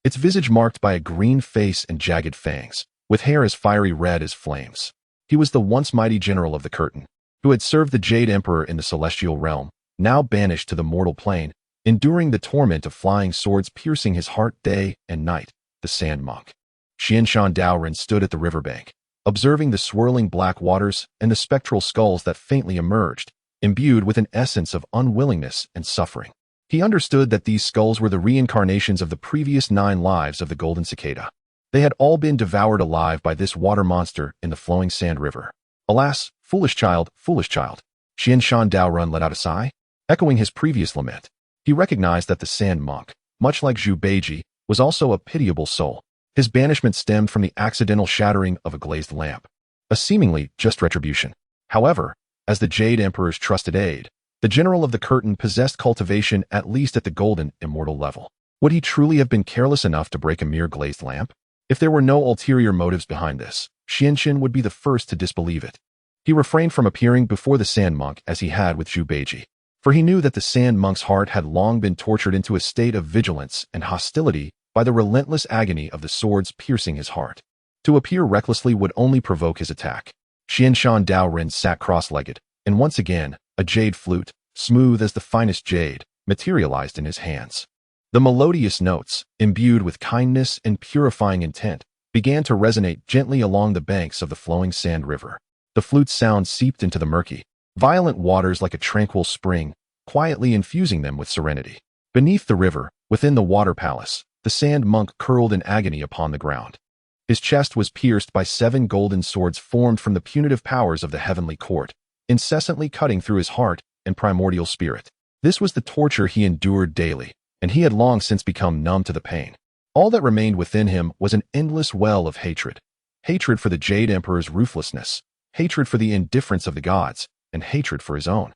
Its visage marked by a green face and jagged fangs, with hair as fiery red as flames. He was the once mighty general of the curtain, who had served the Jade Emperor in the celestial realm, now banished to the mortal plane, enduring the torment of flying swords piercing his heart day and night, the Sand Monk. Xianshan Daoren stood at the riverbank, observing the swirling black waters and the spectral skulls that faintly emerged, imbued with an essence of unwillingness and suffering. He understood that these skulls were the reincarnations of the previous 9 lives of the Golden Cicada. They had all been devoured alive by this water monster in the Flowing Sand River. Alas, foolish child, Xianshan Daoren let out a sigh, echoing his previous lament. He recognized that the Sand Monk, much like Zhu Beiji, was also a pitiable soul. His banishment stemmed from the accidental shattering of a glazed lamp, a seemingly just retribution. However, as the Jade Emperor's trusted aide, the General of the Curtain possessed cultivation at least at the golden, immortal level. Would he truly have been careless enough to break a mere glazed lamp? If there were no ulterior motives behind this, Xianxin would be the first to disbelieve it. He refrained from appearing before the Sand Monk as he had with Zhu Beiji, for he knew that the Sand Monk's heart had long been tortured into a state of vigilance and hostility by the relentless agony of the swords piercing his heart. To appear recklessly would only provoke his attack. Xianshan Daoren sat cross-legged, and once again, a jade flute, smooth as the finest jade, materialized in his hands. The melodious notes, imbued with kindness and purifying intent, began to resonate gently along the banks of the Flowing Sand River. The flute's sound seeped into the murky, violent waters like a tranquil spring, quietly infusing them with serenity. Beneath the river, within the water palace, the Sand Monk curled in agony upon the ground. His chest was pierced by 7 golden swords formed from the punitive powers of the heavenly court, incessantly cutting through his heart and primordial spirit. This was the torture he endured daily, and he had long since become numb to the pain. All that remained within him was an endless well of hatred. Hatred for the Jade Emperor's ruthlessness, hatred for the indifference of the gods, and hatred for his own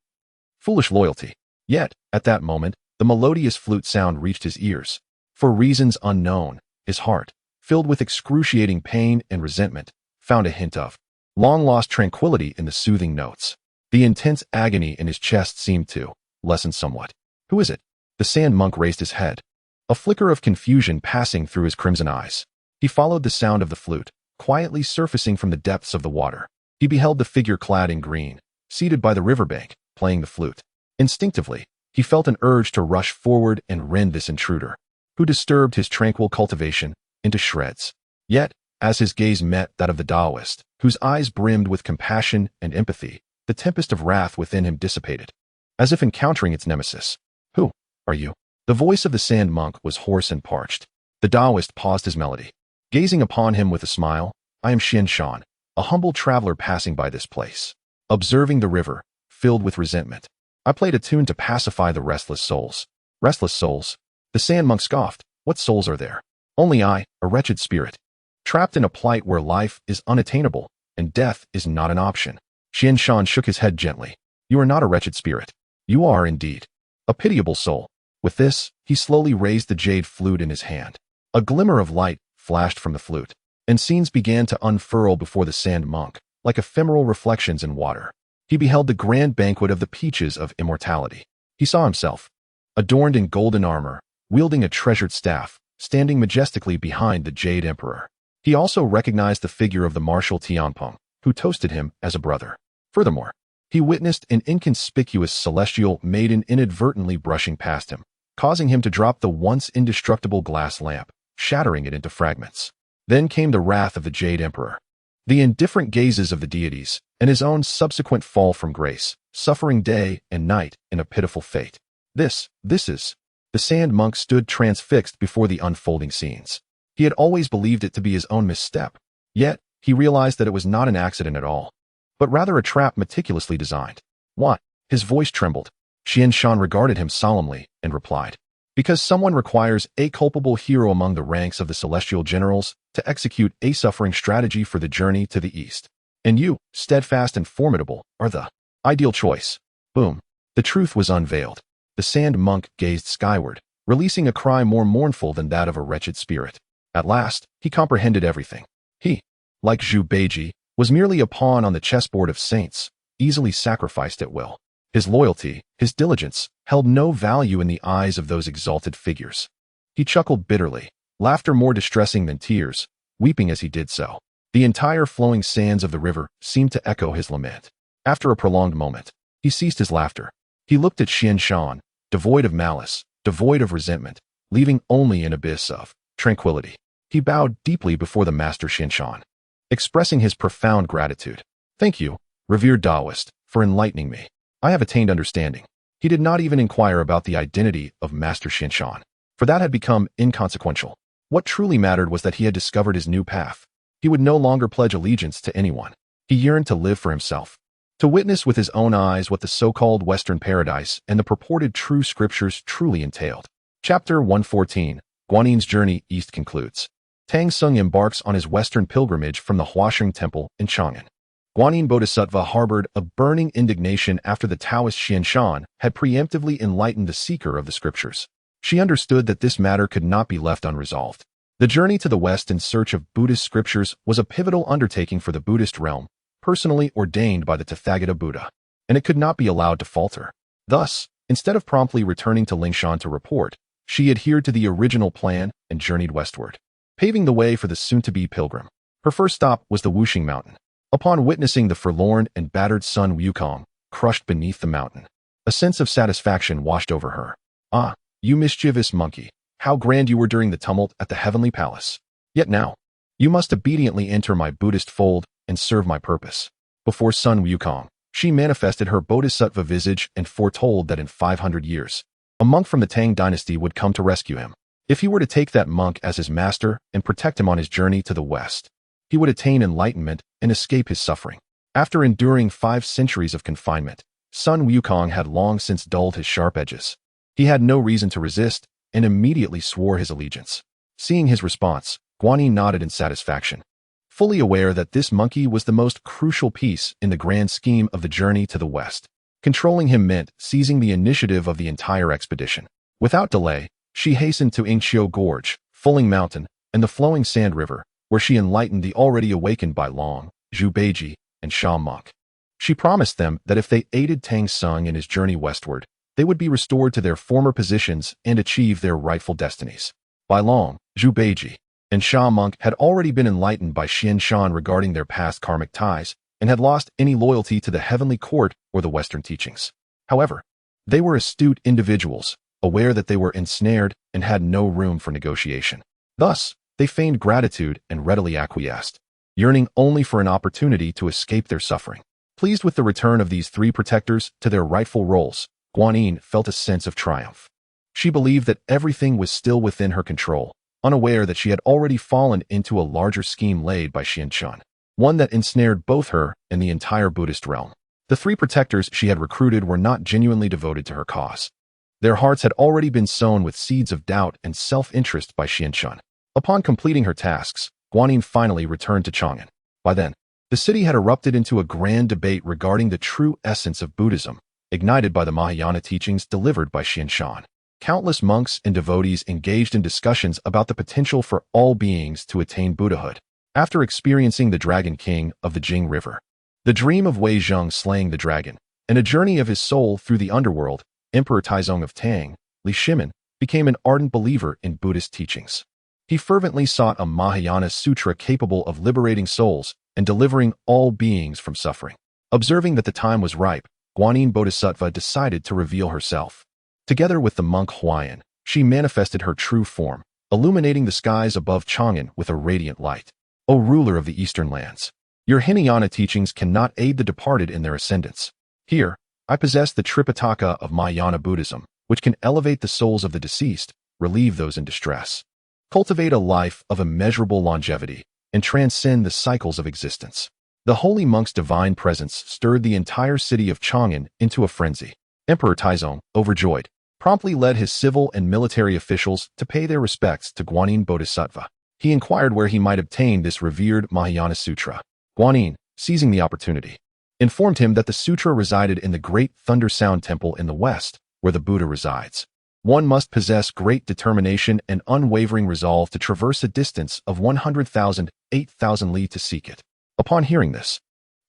foolish loyalty. Yet, at that moment, the melodious flute sound reached his ears. For reasons unknown, his heart, filled with excruciating pain and resentment, found a hint of long-lost tranquility in the soothing notes. The intense agony in his chest seemed to lessen somewhat. Who is it? The Sand Monk raised his head, a flicker of confusion passing through his crimson eyes. He followed the sound of the flute, quietly surfacing from the depths of the water. He beheld the figure clad in green, seated by the riverbank, playing the flute. Instinctively, he felt an urge to rush forward and rend this intruder, who disturbed his tranquil cultivation, into shreds. Yet, as his gaze met that of the Daoist, whose eyes brimmed with compassion and empathy, the tempest of wrath within him dissipated, as if encountering its nemesis. Who are you? The voice of the Sand Monk was hoarse and parched. The Daoist paused his melody, gazing upon him with a smile. I am Xianshan, a humble traveler passing by this place, observing the river, filled with resentment. I played a tune to pacify the restless souls. Restless souls? The Sand Monk scoffed. What souls are there? Only I, a wretched spirit, trapped in a plight where life is unattainable and death is not an option. Xianshan shook his head gently. You are not a wretched spirit. You are, indeed, a pitiable soul. With this, he slowly raised the jade flute in his hand. A glimmer of light flashed from the flute, and scenes began to unfurl before the Sand Monk, like ephemeral reflections in water. He beheld the grand banquet of the peaches of immortality. He saw himself, adorned in golden armor, wielding a treasured staff, standing majestically behind the Jade Emperor. He also recognized the figure of the martial Tianpeng, who toasted him as a brother. Furthermore, he witnessed an inconspicuous celestial maiden inadvertently brushing past him, causing him to drop the once indestructible glass lamp, shattering it into fragments. Then came the wrath of the Jade Emperor, the indifferent gazes of the deities, and his own subsequent fall from grace, suffering day and night in a pitiful fate. This is... The Sand Monk stood transfixed before the unfolding scenes. He had always believed it to be his own misstep. Yet, he realized that it was not an accident at all, but rather a trap meticulously designed. What? His voice trembled. Xianshan regarded him solemnly and replied, Because someone requires a culpable hero among the ranks of the celestial generals to execute a suffering strategy for the journey to the east. And you, steadfast and formidable, are the ideal choice. Boom. The truth was unveiled. The sand monk gazed skyward, releasing a cry more mournful than that of a wretched spirit. At last, he comprehended everything. He, like Zhu Beiji, was merely a pawn on the chessboard of saints, easily sacrificed at will. His loyalty, his diligence, held no value in the eyes of those exalted figures. He chuckled bitterly, laughter more distressing than tears, weeping as he did so. The entire flowing sands of the river seemed to echo his lament. After a prolonged moment, he ceased his laughter. He looked at Xian Shan, devoid of malice, devoid of resentment, leaving only an abyss of tranquility. He bowed deeply before the master Xian Shan, expressing his profound gratitude. Thank you, revered Daoist, for enlightening me. I have attained understanding. He did not even inquire about the identity of Master Xian Shan, for that had become inconsequential. What truly mattered was that he had discovered his new path. He would no longer pledge allegiance to anyone. He yearned to live for himself, to witness with his own eyes what the so-called Western paradise and the purported true scriptures truly entailed. Chapter 114, Guanin's Journey East concludes. Tang Sung embarks on his Western pilgrimage from the Huasheng Temple in Chang'an. Guanyin Bodhisattva harbored a burning indignation after the Taoist Xian Shan had preemptively enlightened the seeker of the scriptures. She understood that this matter could not be left unresolved. The journey to the West in search of Buddhist scriptures was a pivotal undertaking for the Buddhist realm, personally ordained by the Tathagata Buddha, and it could not be allowed to falter. Thus, instead of promptly returning to Lingshan to report, she adhered to the original plan and journeyed westward, paving the way for the soon-to-be pilgrim. Her first stop was the Wuxing Mountain. Upon witnessing the forlorn and battered Sun Wukong crushed beneath the mountain, a sense of satisfaction washed over her. Ah, you mischievous monkey, how grand you were during the tumult at the Heavenly Palace. Yet now, you must obediently enter my Buddhist fold and serve my purpose. Before Sun Wukong, she manifested her bodhisattva visage and foretold that in 500 years, a monk from the Tang dynasty would come to rescue him. If he were to take that monk as his master and protect him on his journey to the West, he would attain enlightenment and escape his suffering. After enduring 5 centuries of confinement, Sun Wukong had long since dulled his sharp edges. He had no reason to resist and immediately swore his allegiance. Seeing his response, Guanyin nodded in satisfaction, fully aware that this monkey was the most crucial piece in the grand scheme of the journey to the West. Controlling him meant seizing the initiative of the entire expedition. Without delay, she hastened to Yingqiu Gorge, Fulling Mountain, and the flowing Sand River, where she enlightened the already awakened by Long, Zhu Beiji, and Sha Monk. She promised them that if they aided Tang Sung in his journey westward, they would be restored to their former positions and achieve their rightful destinies. By Long, Zhu Beiji, and Sha Monk had already been enlightened by Xian Shan regarding their past karmic ties and had lost any loyalty to the heavenly court or the Western teachings. However, they were astute individuals, aware that they were ensnared and had no room for negotiation. Thus, they feigned gratitude and readily acquiesced, yearning only for an opportunity to escape their suffering. Pleased with the return of these 3 protectors to their rightful roles, Guanyin felt a sense of triumph. She believed that everything was still within her control, unaware that she had already fallen into a larger scheme laid by Xian Shan, one that ensnared both her and the entire Buddhist realm. The 3 protectors she had recruited were not genuinely devoted to her cause. Their hearts had already been sown with seeds of doubt and self-interest by Xian Shan. Upon completing her tasks, Guanyin finally returned to Chang'an. By then, the city had erupted into a grand debate regarding the true essence of Buddhism, ignited by the Mahayana teachings delivered by Xian Shan. Countless monks and devotees engaged in discussions about the potential for all beings to attain Buddhahood. After experiencing the Dragon King of the Jing River, the dream of Wei Zheng slaying the dragon, and a journey of his soul through the underworld, Emperor Taizong of Tang, Li Shimin, became an ardent believer in Buddhist teachings. He fervently sought a Mahayana sutra capable of liberating souls and delivering all beings from suffering. Observing that the time was ripe, Guanyin Bodhisattva decided to reveal herself. Together with the monk Huayan, she manifested her true form, illuminating the skies above Chang'an with a radiant light. O ruler of the eastern lands, your Hinayana teachings cannot aid the departed in their ascendance. Here, I possess the Tripitaka of Mahayana Buddhism, which can elevate the souls of the deceased, relieve those in distress, cultivate a life of immeasurable longevity, and transcend the cycles of existence. The holy monk's divine presence stirred the entire city of Chang'an into a frenzy. Emperor Taizong, overjoyed, promptly led his civil and military officials to pay their respects to Guanyin Bodhisattva. He inquired where he might obtain this revered Mahayana Sutra. Guanyin, seizing the opportunity, informed him that the sutra resided in the Great Thunder Sound Temple in the west, where the Buddha resides. One must possess great determination and unwavering resolve to traverse a distance of 100,000, 8,000 li to seek it. Upon hearing this,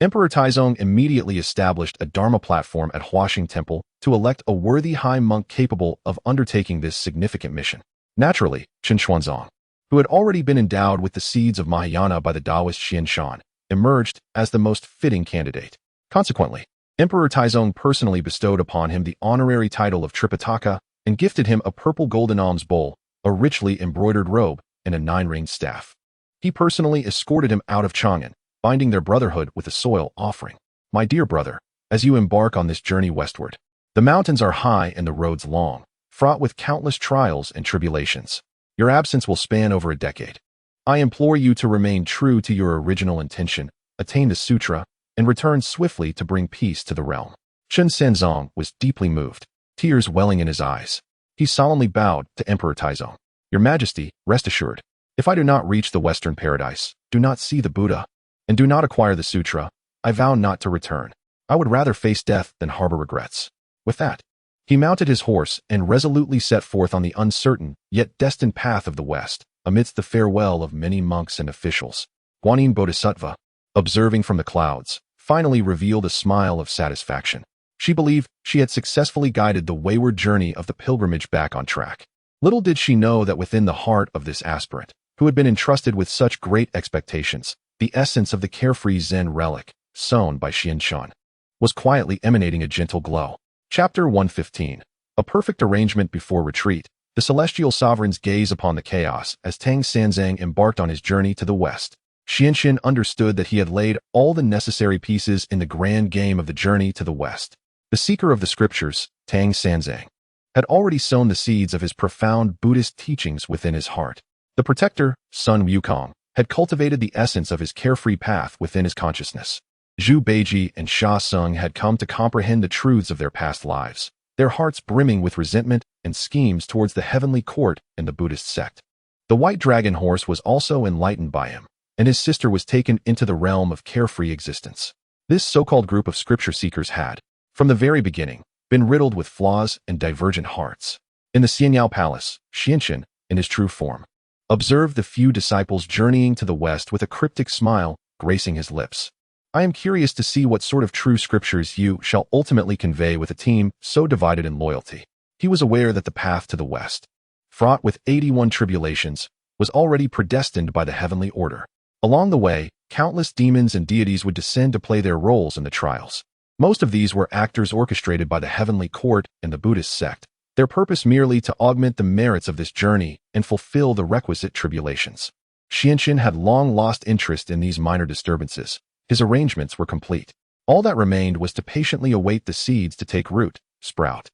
Emperor Taizong immediately established a Dharma platform at Huaxing Temple to elect a worthy high monk capable of undertaking this significant mission. Naturally, Chen Xuanzong, who had already been endowed with the seeds of Mahayana by the Daoist Xian Shan, emerged as the most fitting candidate. Consequently, Emperor Taizong personally bestowed upon him the honorary title of Tripitaka and gifted him a purple golden alms bowl, a richly embroidered robe, and a 9-ringed staff. He personally escorted him out of Chang'an, binding their brotherhood with a soil offering. My dear brother, as you embark on this journey westward, the mountains are high and the roads long, fraught with countless trials and tribulations. Your absence will span over a decade. I implore you to remain true to your original intention, attain the sutra, and return swiftly to bring peace to the realm. Chen Xuanzong was deeply moved, tears welling in his eyes. He solemnly bowed to Emperor Taizong. Your Majesty, rest assured, if I do not reach the Western Paradise, do not see the Buddha, and do not acquire the sutra, I vow not to return. I would rather face death than harbor regrets. With that, he mounted his horse and resolutely set forth on the uncertain yet destined path of the West, amidst the farewell of many monks and officials. Guanyin Bodhisattva, observing from the clouds, finally revealed a smile of satisfaction. She believed she had successfully guided the wayward journey of the pilgrimage back on track. Little did she know that within the heart of this aspirant, who had been entrusted with such great expectations, the essence of the carefree Zen relic, sown by Xian Shan, was quietly emanating a gentle glow. Chapter 115. A perfect arrangement before retreat. The celestial sovereigns gaze upon the chaos as Tang Sanzang embarked on his journey to the west. Xianxin understood that he had laid all the necessary pieces in the grand game of the journey to the west. The seeker of the scriptures, Tang Sanzang, had already sown the seeds of his profound Buddhist teachings within his heart. The protector, Sun Wukong, had cultivated the essence of his carefree path within his consciousness. Zhu Beiji and Sha Sung had come to comprehend the truths of their past lives, their hearts brimming with resentment and schemes towards the heavenly court and the Buddhist sect. The white dragon horse was also enlightened by him, and his sister was taken into the realm of carefree existence. This so-called group of scripture seekers had, from the very beginning, been riddled with flaws and divergent hearts. In the Zixiao Palace, Xianxin, in his true form, observed the few disciples journeying to the west with a cryptic smile gracing his lips. I am curious to see what sort of true scriptures you shall ultimately convey with a team so divided in loyalty. He was aware that the path to the west, fraught with 81 tribulations, was already predestined by the heavenly order. Along the way, countless demons and deities would descend to play their roles in the trials. Most of these were actors orchestrated by the heavenly court and the Buddhist sect, their purpose merely to augment the merits of this journey and fulfill the requisite tribulations. Xianxin had long lost interest in these minor disturbances. His arrangements were complete. All that remained was to patiently await the seeds to take root, sprout,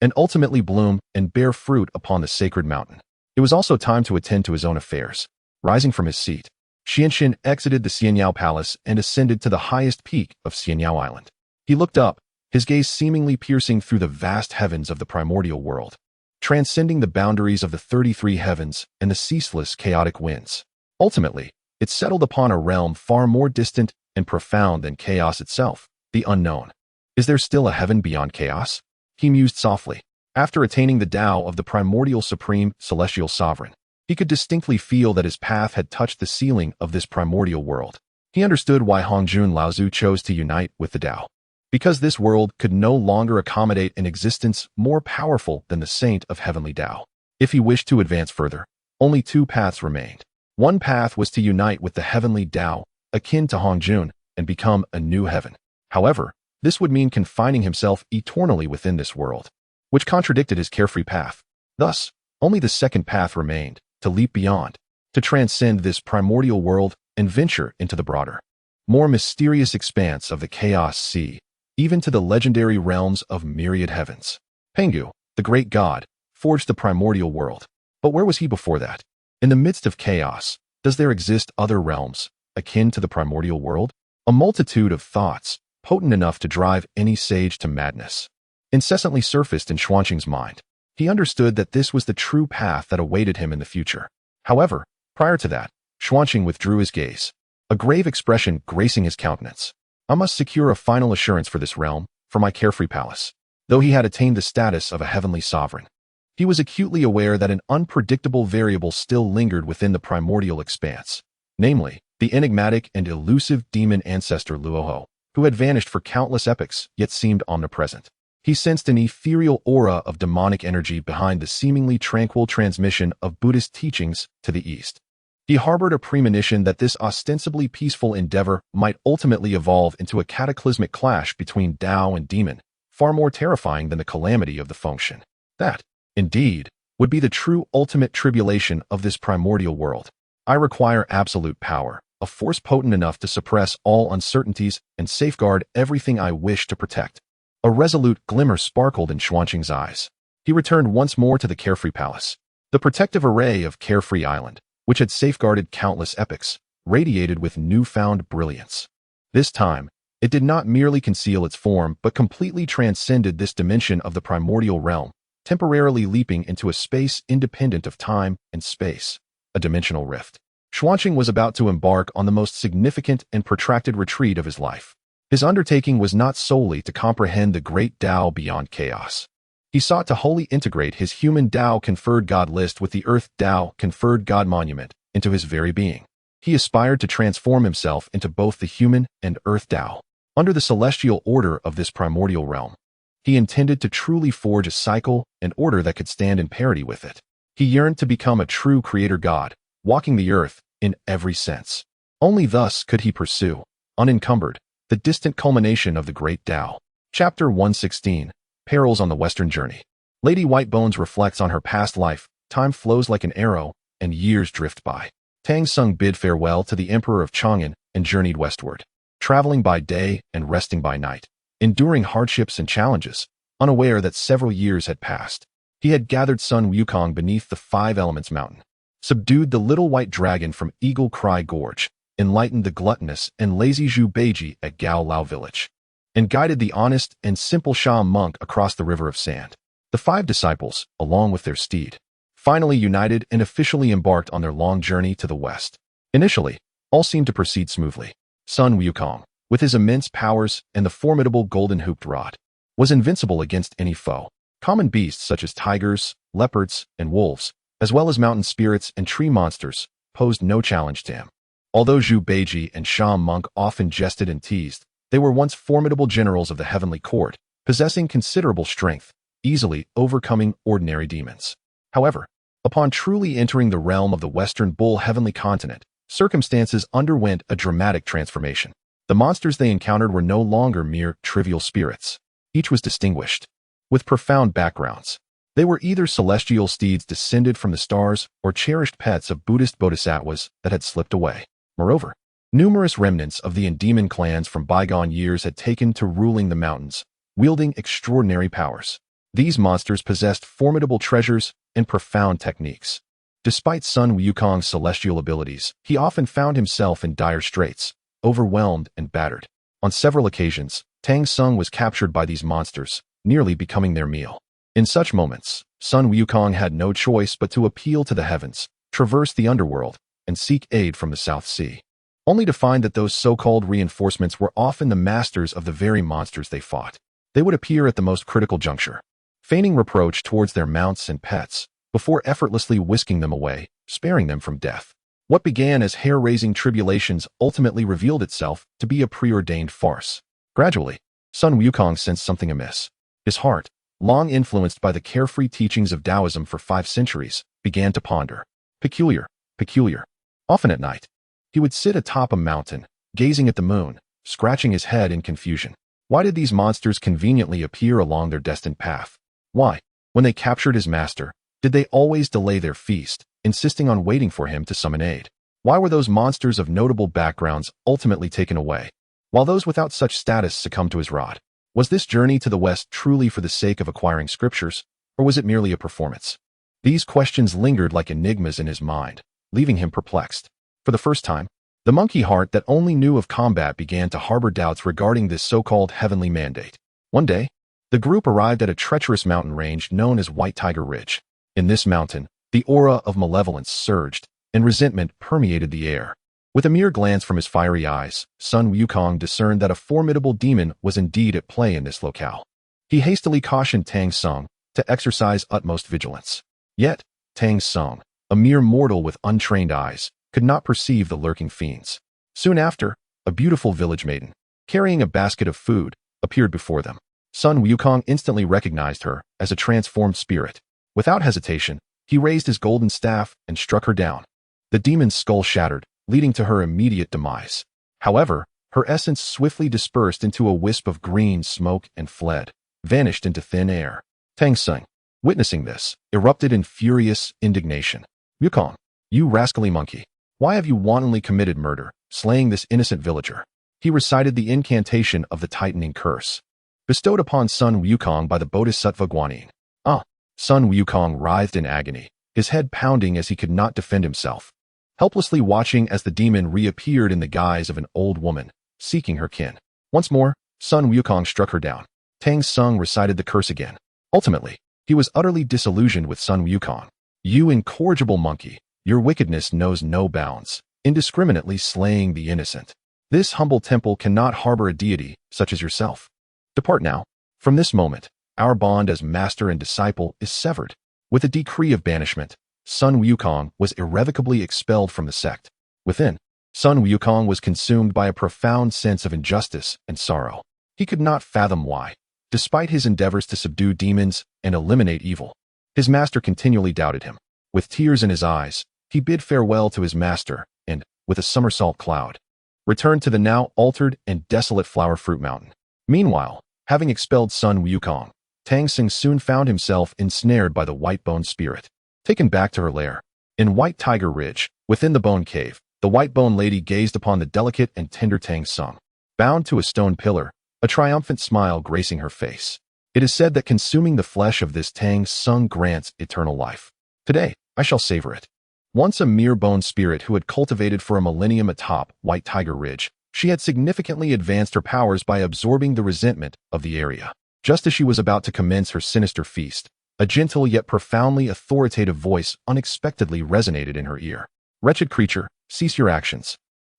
and ultimately bloom and bear fruit upon the sacred mountain. It was also time to attend to his own affairs. Rising from his seat, Xianxin exited the Zixiao Palace and ascended to the highest peak of Zixiao Island. He looked up, his gaze seemingly piercing through the vast heavens of the primordial world, transcending the boundaries of the 33 heavens and the ceaseless chaotic winds. Ultimately, it settled upon a realm far more distant and profound than chaos itself, the unknown. Is there still a heaven beyond chaos? He mused softly. After attaining the Tao of the primordial supreme celestial sovereign, he could distinctly feel that his path had touched the ceiling of this primordial world. He understood why Hongjun Laozu chose to unite with the Tao. Because this world could no longer accommodate an existence more powerful than the saint of Heavenly Dao. If he wished to advance further, only two paths remained. One path was to unite with the Heavenly Dao, akin to Hongjun, and become a new heaven. However, this would mean confining himself eternally within this world, which contradicted his carefree path. Thus, only the second path remained, to leap beyond, to transcend this primordial world and venture into the broader, more mysterious expanse of the chaos sea, even to the legendary realms of myriad heavens. Pangu, the great god, forged the primordial world. But where was he before that? In the midst of chaos, does there exist other realms, akin to the primordial world? A multitude of thoughts, potent enough to drive any sage to madness, incessantly surfaced in Xuanqing's mind. He understood that this was the true path that awaited him in the future. However, prior to that, Xuanqing withdrew his gaze, a grave expression gracing his countenance. I must secure a final assurance for this realm, for my carefree palace. Though he had attained the status of a heavenly sovereign, he was acutely aware that an unpredictable variable still lingered within the primordial expanse, namely, the enigmatic and elusive demon ancestor Luoho, who had vanished for countless epochs yet seemed omnipresent. He sensed an ethereal aura of demonic energy behind the seemingly tranquil transmission of Buddhist teachings to the east. He harbored a premonition that this ostensibly peaceful endeavor might ultimately evolve into a cataclysmic clash between Dao and demon, far more terrifying than the calamity of the function. That, indeed, would be the true ultimate tribulation of this primordial world. I require absolute power, a force potent enough to suppress all uncertainties and safeguard everything I wish to protect. A resolute glimmer sparkled in Xuanqing's eyes. He returned once more to the Carefree Palace. The protective array of Carefree Island, which had safeguarded countless epochs, radiated with newfound brilliance. This time, it did not merely conceal its form but completely transcended this dimension of the primordial realm, temporarily leaping into a space independent of time and space, a dimensional rift. Xuanqing was about to embark on the most significant and protracted retreat of his life. His undertaking was not solely to comprehend the great Dao beyond chaos. He sought to wholly integrate his human Dao conferred God list with the Earth Dao conferred God monument into his very being. He aspired to transform himself into both the human and Earth Dao. Under the celestial order of this primordial realm, he intended to truly forge a cycle and order that could stand in parity with it. He yearned to become a true creator God, walking the earth in every sense. Only thus could he pursue, unencumbered, the distant culmination of the great Dao. Chapter 116, Perils on the Western Journey. Lady Whitebones reflects on her past life. Time flows like an arrow, and years drift by. Tang Sung bid farewell to the Emperor of Chang'an and journeyed westward, traveling by day and resting by night, enduring hardships and challenges, unaware that several years had passed. He had gathered Sun Wukong beneath the Five Elements Mountain, subdued the little white dragon from Eagle Cry Gorge, enlightened the gluttonous and lazy Zhu Beiji at Gao Lao Village, and guided the honest and simple Sha monk across the river of sand. The five disciples, along with their steed, finally united and officially embarked on their long journey to the west. Initially, all seemed to proceed smoothly. Sun Wukong, with his immense powers and the formidable golden-hooped rod, was invincible against any foe. Common beasts such as tigers, leopards, and wolves, as well as mountain spirits and tree monsters, posed no challenge to him. Although Zhu Beiji and Sha monk often jested and teased, they were once formidable generals of the heavenly court, possessing considerable strength, easily overcoming ordinary demons. However, upon truly entering the realm of the Western Bull heavenly continent, circumstances underwent a dramatic transformation. The monsters they encountered were no longer mere trivial spirits. Each was distinguished, with profound backgrounds. They were either celestial steeds descended from the stars or cherished pets of Buddhist bodhisattvas that had slipped away. Moreover, numerous remnants of the Demon clans from bygone years had taken to ruling the mountains, wielding extraordinary powers. These monsters possessed formidable treasures and profound techniques. Despite Sun Wukong's celestial abilities, he often found himself in dire straits, overwhelmed and battered. On several occasions, Tang Sung was captured by these monsters, nearly becoming their meal. In such moments, Sun Wukong had no choice but to appeal to the heavens, traverse the underworld, and seek aid from the South Sea, only to find that those so-called reinforcements were often the masters of the very monsters they fought. They would appear at the most critical juncture, feigning reproach towards their mounts and pets, before effortlessly whisking them away, sparing them from death. What began as hair-raising tribulations ultimately revealed itself to be a preordained farce. Gradually, Sun Wukong sensed something amiss. His heart, long influenced by the carefree teachings of Taoism for 5 centuries, began to ponder. Peculiar. Often at night, he would sit atop a mountain, gazing at the moon, scratching his head in confusion. Why did these monsters conveniently appear along their destined path? Why, when they captured his master, did they always delay their feast, insisting on waiting for him to summon aid? Why were those monsters of notable backgrounds ultimately taken away, while those without such status succumbed to his rod? Was this journey to the West truly for the sake of acquiring scriptures, or was it merely a performance? These questions lingered like enigmas in his mind, leaving him perplexed. For the first time, the monkey heart that only knew of combat began to harbor doubts regarding this so-called heavenly mandate. One day, The group arrived at a treacherous mountain range known as White Tiger Ridge. In this mountain, the aura of malevolence surged, and resentment permeated the air. With a mere glance from his fiery eyes, Sun Wukong discerned that a formidable demon was indeed at play in this locale. He hastily cautioned Tang Sung to exercise utmost vigilance. Yet, Tang Sung, a mere mortal with untrained eyes, could not perceive the lurking fiends. Soon after, a beautiful village maiden, carrying a basket of food, appeared before them. Sun Wukong instantly recognized her as a transformed spirit. Without hesitation, he raised his golden staff and struck her down. The demon's skull shattered, leading to her immediate demise. However, her essence swiftly dispersed into a wisp of green smoke and fled, vanished into thin air. Tang Sung, witnessing this, erupted in furious indignation. Wukong, you rascally monkey, why have you wantonly committed murder, slaying this innocent villager? He recited the incantation of the tightening curse, bestowed upon Sun Wukong by the Bodhisattva Guanyin. Sun Wukong writhed in agony, his head pounding as he could not defend himself, helplessly watching as the demon reappeared in the guise of an old woman, seeking her kin. Once more, Sun Wukong struck her down. Tang Sung recited the curse again. Ultimately, he was utterly disillusioned with Sun Wukong. You incorrigible monkey, your wickedness knows no bounds, indiscriminately slaying the innocent. This humble temple cannot harbor a deity such as yourself. Depart now. From this moment, our bond as master and disciple is severed. With a decree of banishment, Sun Wukong was irrevocably expelled from the sect. Within, Sun Wukong was consumed by a profound sense of injustice and sorrow. He could not fathom why, despite his endeavors to subdue demons and eliminate evil, his master continually doubted him. With tears in his eyes, he bid farewell to his master and, with a somersault cloud, returned to the now altered and desolate Flower Fruit Mountain. Meanwhile, having expelled Sun Wukong, Tang Sung soon found himself ensnared by the white-boned spirit. Taken back to her lair, in White Tiger Ridge, within the bone cave, the white-boned lady gazed upon the delicate and tender Tang Sung. Bound to a stone pillar, a triumphant smile gracing her face. It is said that consuming the flesh of this Tang Sung grants eternal life. Today, I shall savor it. Once a mere bone spirit who had cultivated for a millennium atop White Tiger Ridge, she had significantly advanced her powers by absorbing the resentment of the area. Just as she was about to commence her sinister feast, a gentle yet profoundly authoritative voice unexpectedly resonated in her ear. Wretched creature, cease your actions.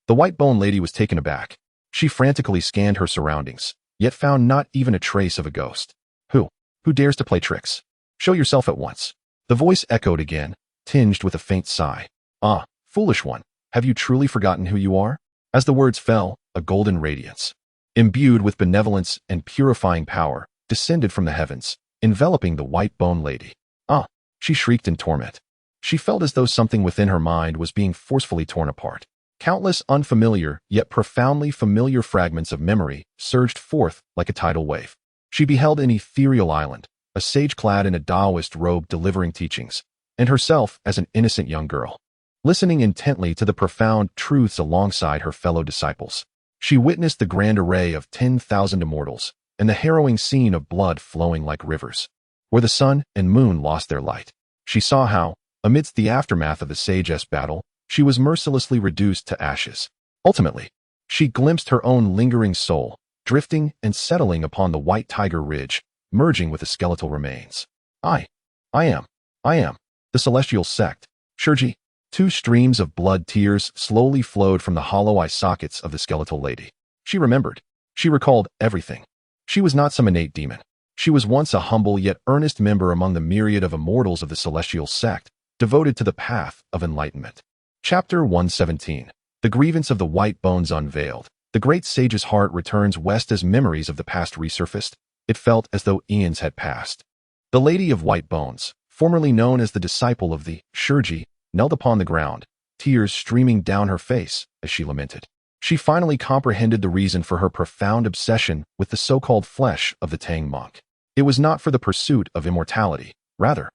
The white-boned lady was taken aback. She frantically scanned her surroundings, yet found not even a trace of a ghost. Who dares to play tricks? Show yourself at once. The voice echoed again, tinged with a faint sigh. Ah, foolish one, have you truly forgotten who you are? As the words fell, a golden radiance, imbued with benevolence and purifying power, descended from the heavens, enveloping the white-boned lady. She shrieked in torment. She felt as though something within her mind was being forcefully torn apart. Countless unfamiliar yet profoundly familiar fragments of memory surged forth like a tidal wave. She beheld an ethereal island, a sage clad in a Daoist robe delivering teachings, and herself as an innocent young girl, listening intently to the profound truths alongside her fellow disciples. She witnessed the grand array of 10,000 immortals, and the harrowing scene of blood flowing like rivers, where the sun and moon lost their light. She saw how, amidst the aftermath of the sage's battle, she was mercilessly reduced to ashes. Ultimately, she glimpsed her own lingering soul, drifting and settling upon the White Tiger Ridge, merging with the skeletal remains. I am the celestial sect. Shurji. 2 streams of blood tears slowly flowed from the hollow eye sockets of the skeletal lady. She remembered. She recalled everything. She was not some innate demon. She was once a humble yet earnest member among the myriad of immortals of the celestial sect, devoted to the path of enlightenment. Chapter 117. The grievance of the white bones unveiled. The great sage's heart returns west as memories of the past resurfaced. It felt as though eons had passed. The Lady of White Bones, formerly known as the disciple of the Shurji, knelt upon the ground, tears streaming down her face as she lamented. She finally comprehended the reason for her profound obsession with the so-called flesh of the Tang monk. It was not for the pursuit of immortality. Rather,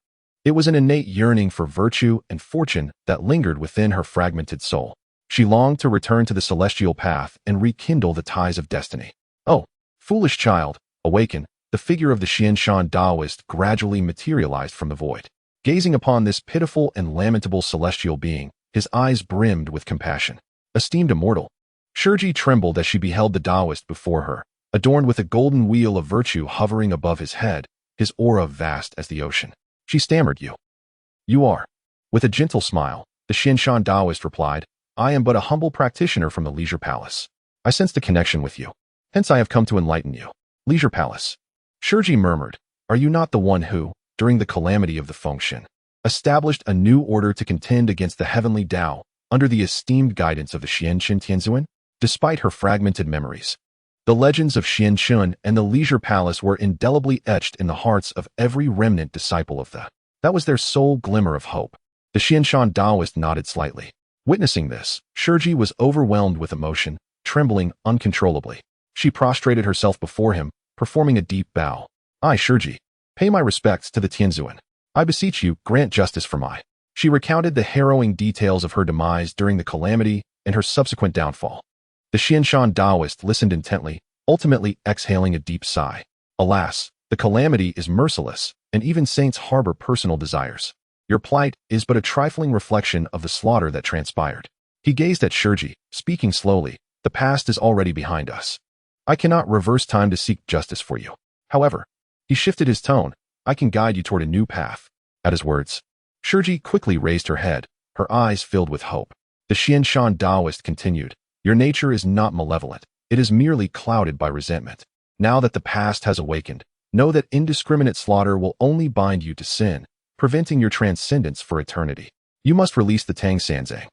it was an innate yearning for virtue and fortune that lingered within her fragmented soul. She longed to return to the celestial path and rekindle the ties of destiny. Oh, foolish child, awaken. The figure of the Xianshan Daoist gradually materialized from the void. Gazing upon this pitiful and lamentable celestial being, his eyes brimmed with compassion. Esteemed immortal, Shurji trembled as she beheld the Daoist before her, adorned with a golden wheel of virtue hovering above his head, his aura vast as the ocean. She stammered, You are. With a gentle smile, the Xianshan Daoist replied, I am but a humble practitioner from the Leisure Palace. I sensed a connection with you. Hence I have come to enlighten you. Leisure Palace. Shiji murmured, Are you not the one who, during the calamity of the Fengshen, established a new order to contend against the Heavenly Dao under the esteemed guidance of the Xianqin Tianzuan? Despite her fragmented memories, the legends of Xianqin and the Leisure Palace were indelibly etched in the hearts of every remnant disciple of the. That was their sole glimmer of hope. The Xianshan Daoist nodded slightly. Witnessing this, Shiji was overwhelmed with emotion, trembling uncontrollably. She prostrated herself before him, performing a deep bow. I, Shiji, pay my respects to the Tianzuan. I beseech you, grant justice for my. She recounted the harrowing details of her demise during the calamity and her subsequent downfall. The Xianshan Daoist listened intently, ultimately exhaling a deep sigh. Alas, the calamity is merciless, and even saints harbor personal desires. Your plight is but a trifling reflection of the slaughter that transpired. He gazed at Shiji, speaking slowly. The past is already behind us. I cannot reverse time to seek justice for you. However, he shifted his tone. I can guide you toward a new path. At his words, Shiji quickly raised her head, her eyes filled with hope. The Xianshan Daoist continued, Your nature is not malevolent. It is merely clouded by resentment. Now that the past has awakened, know that indiscriminate slaughter will only bind you to sin, preventing your transcendence for eternity. You must release the Tang Sanzang.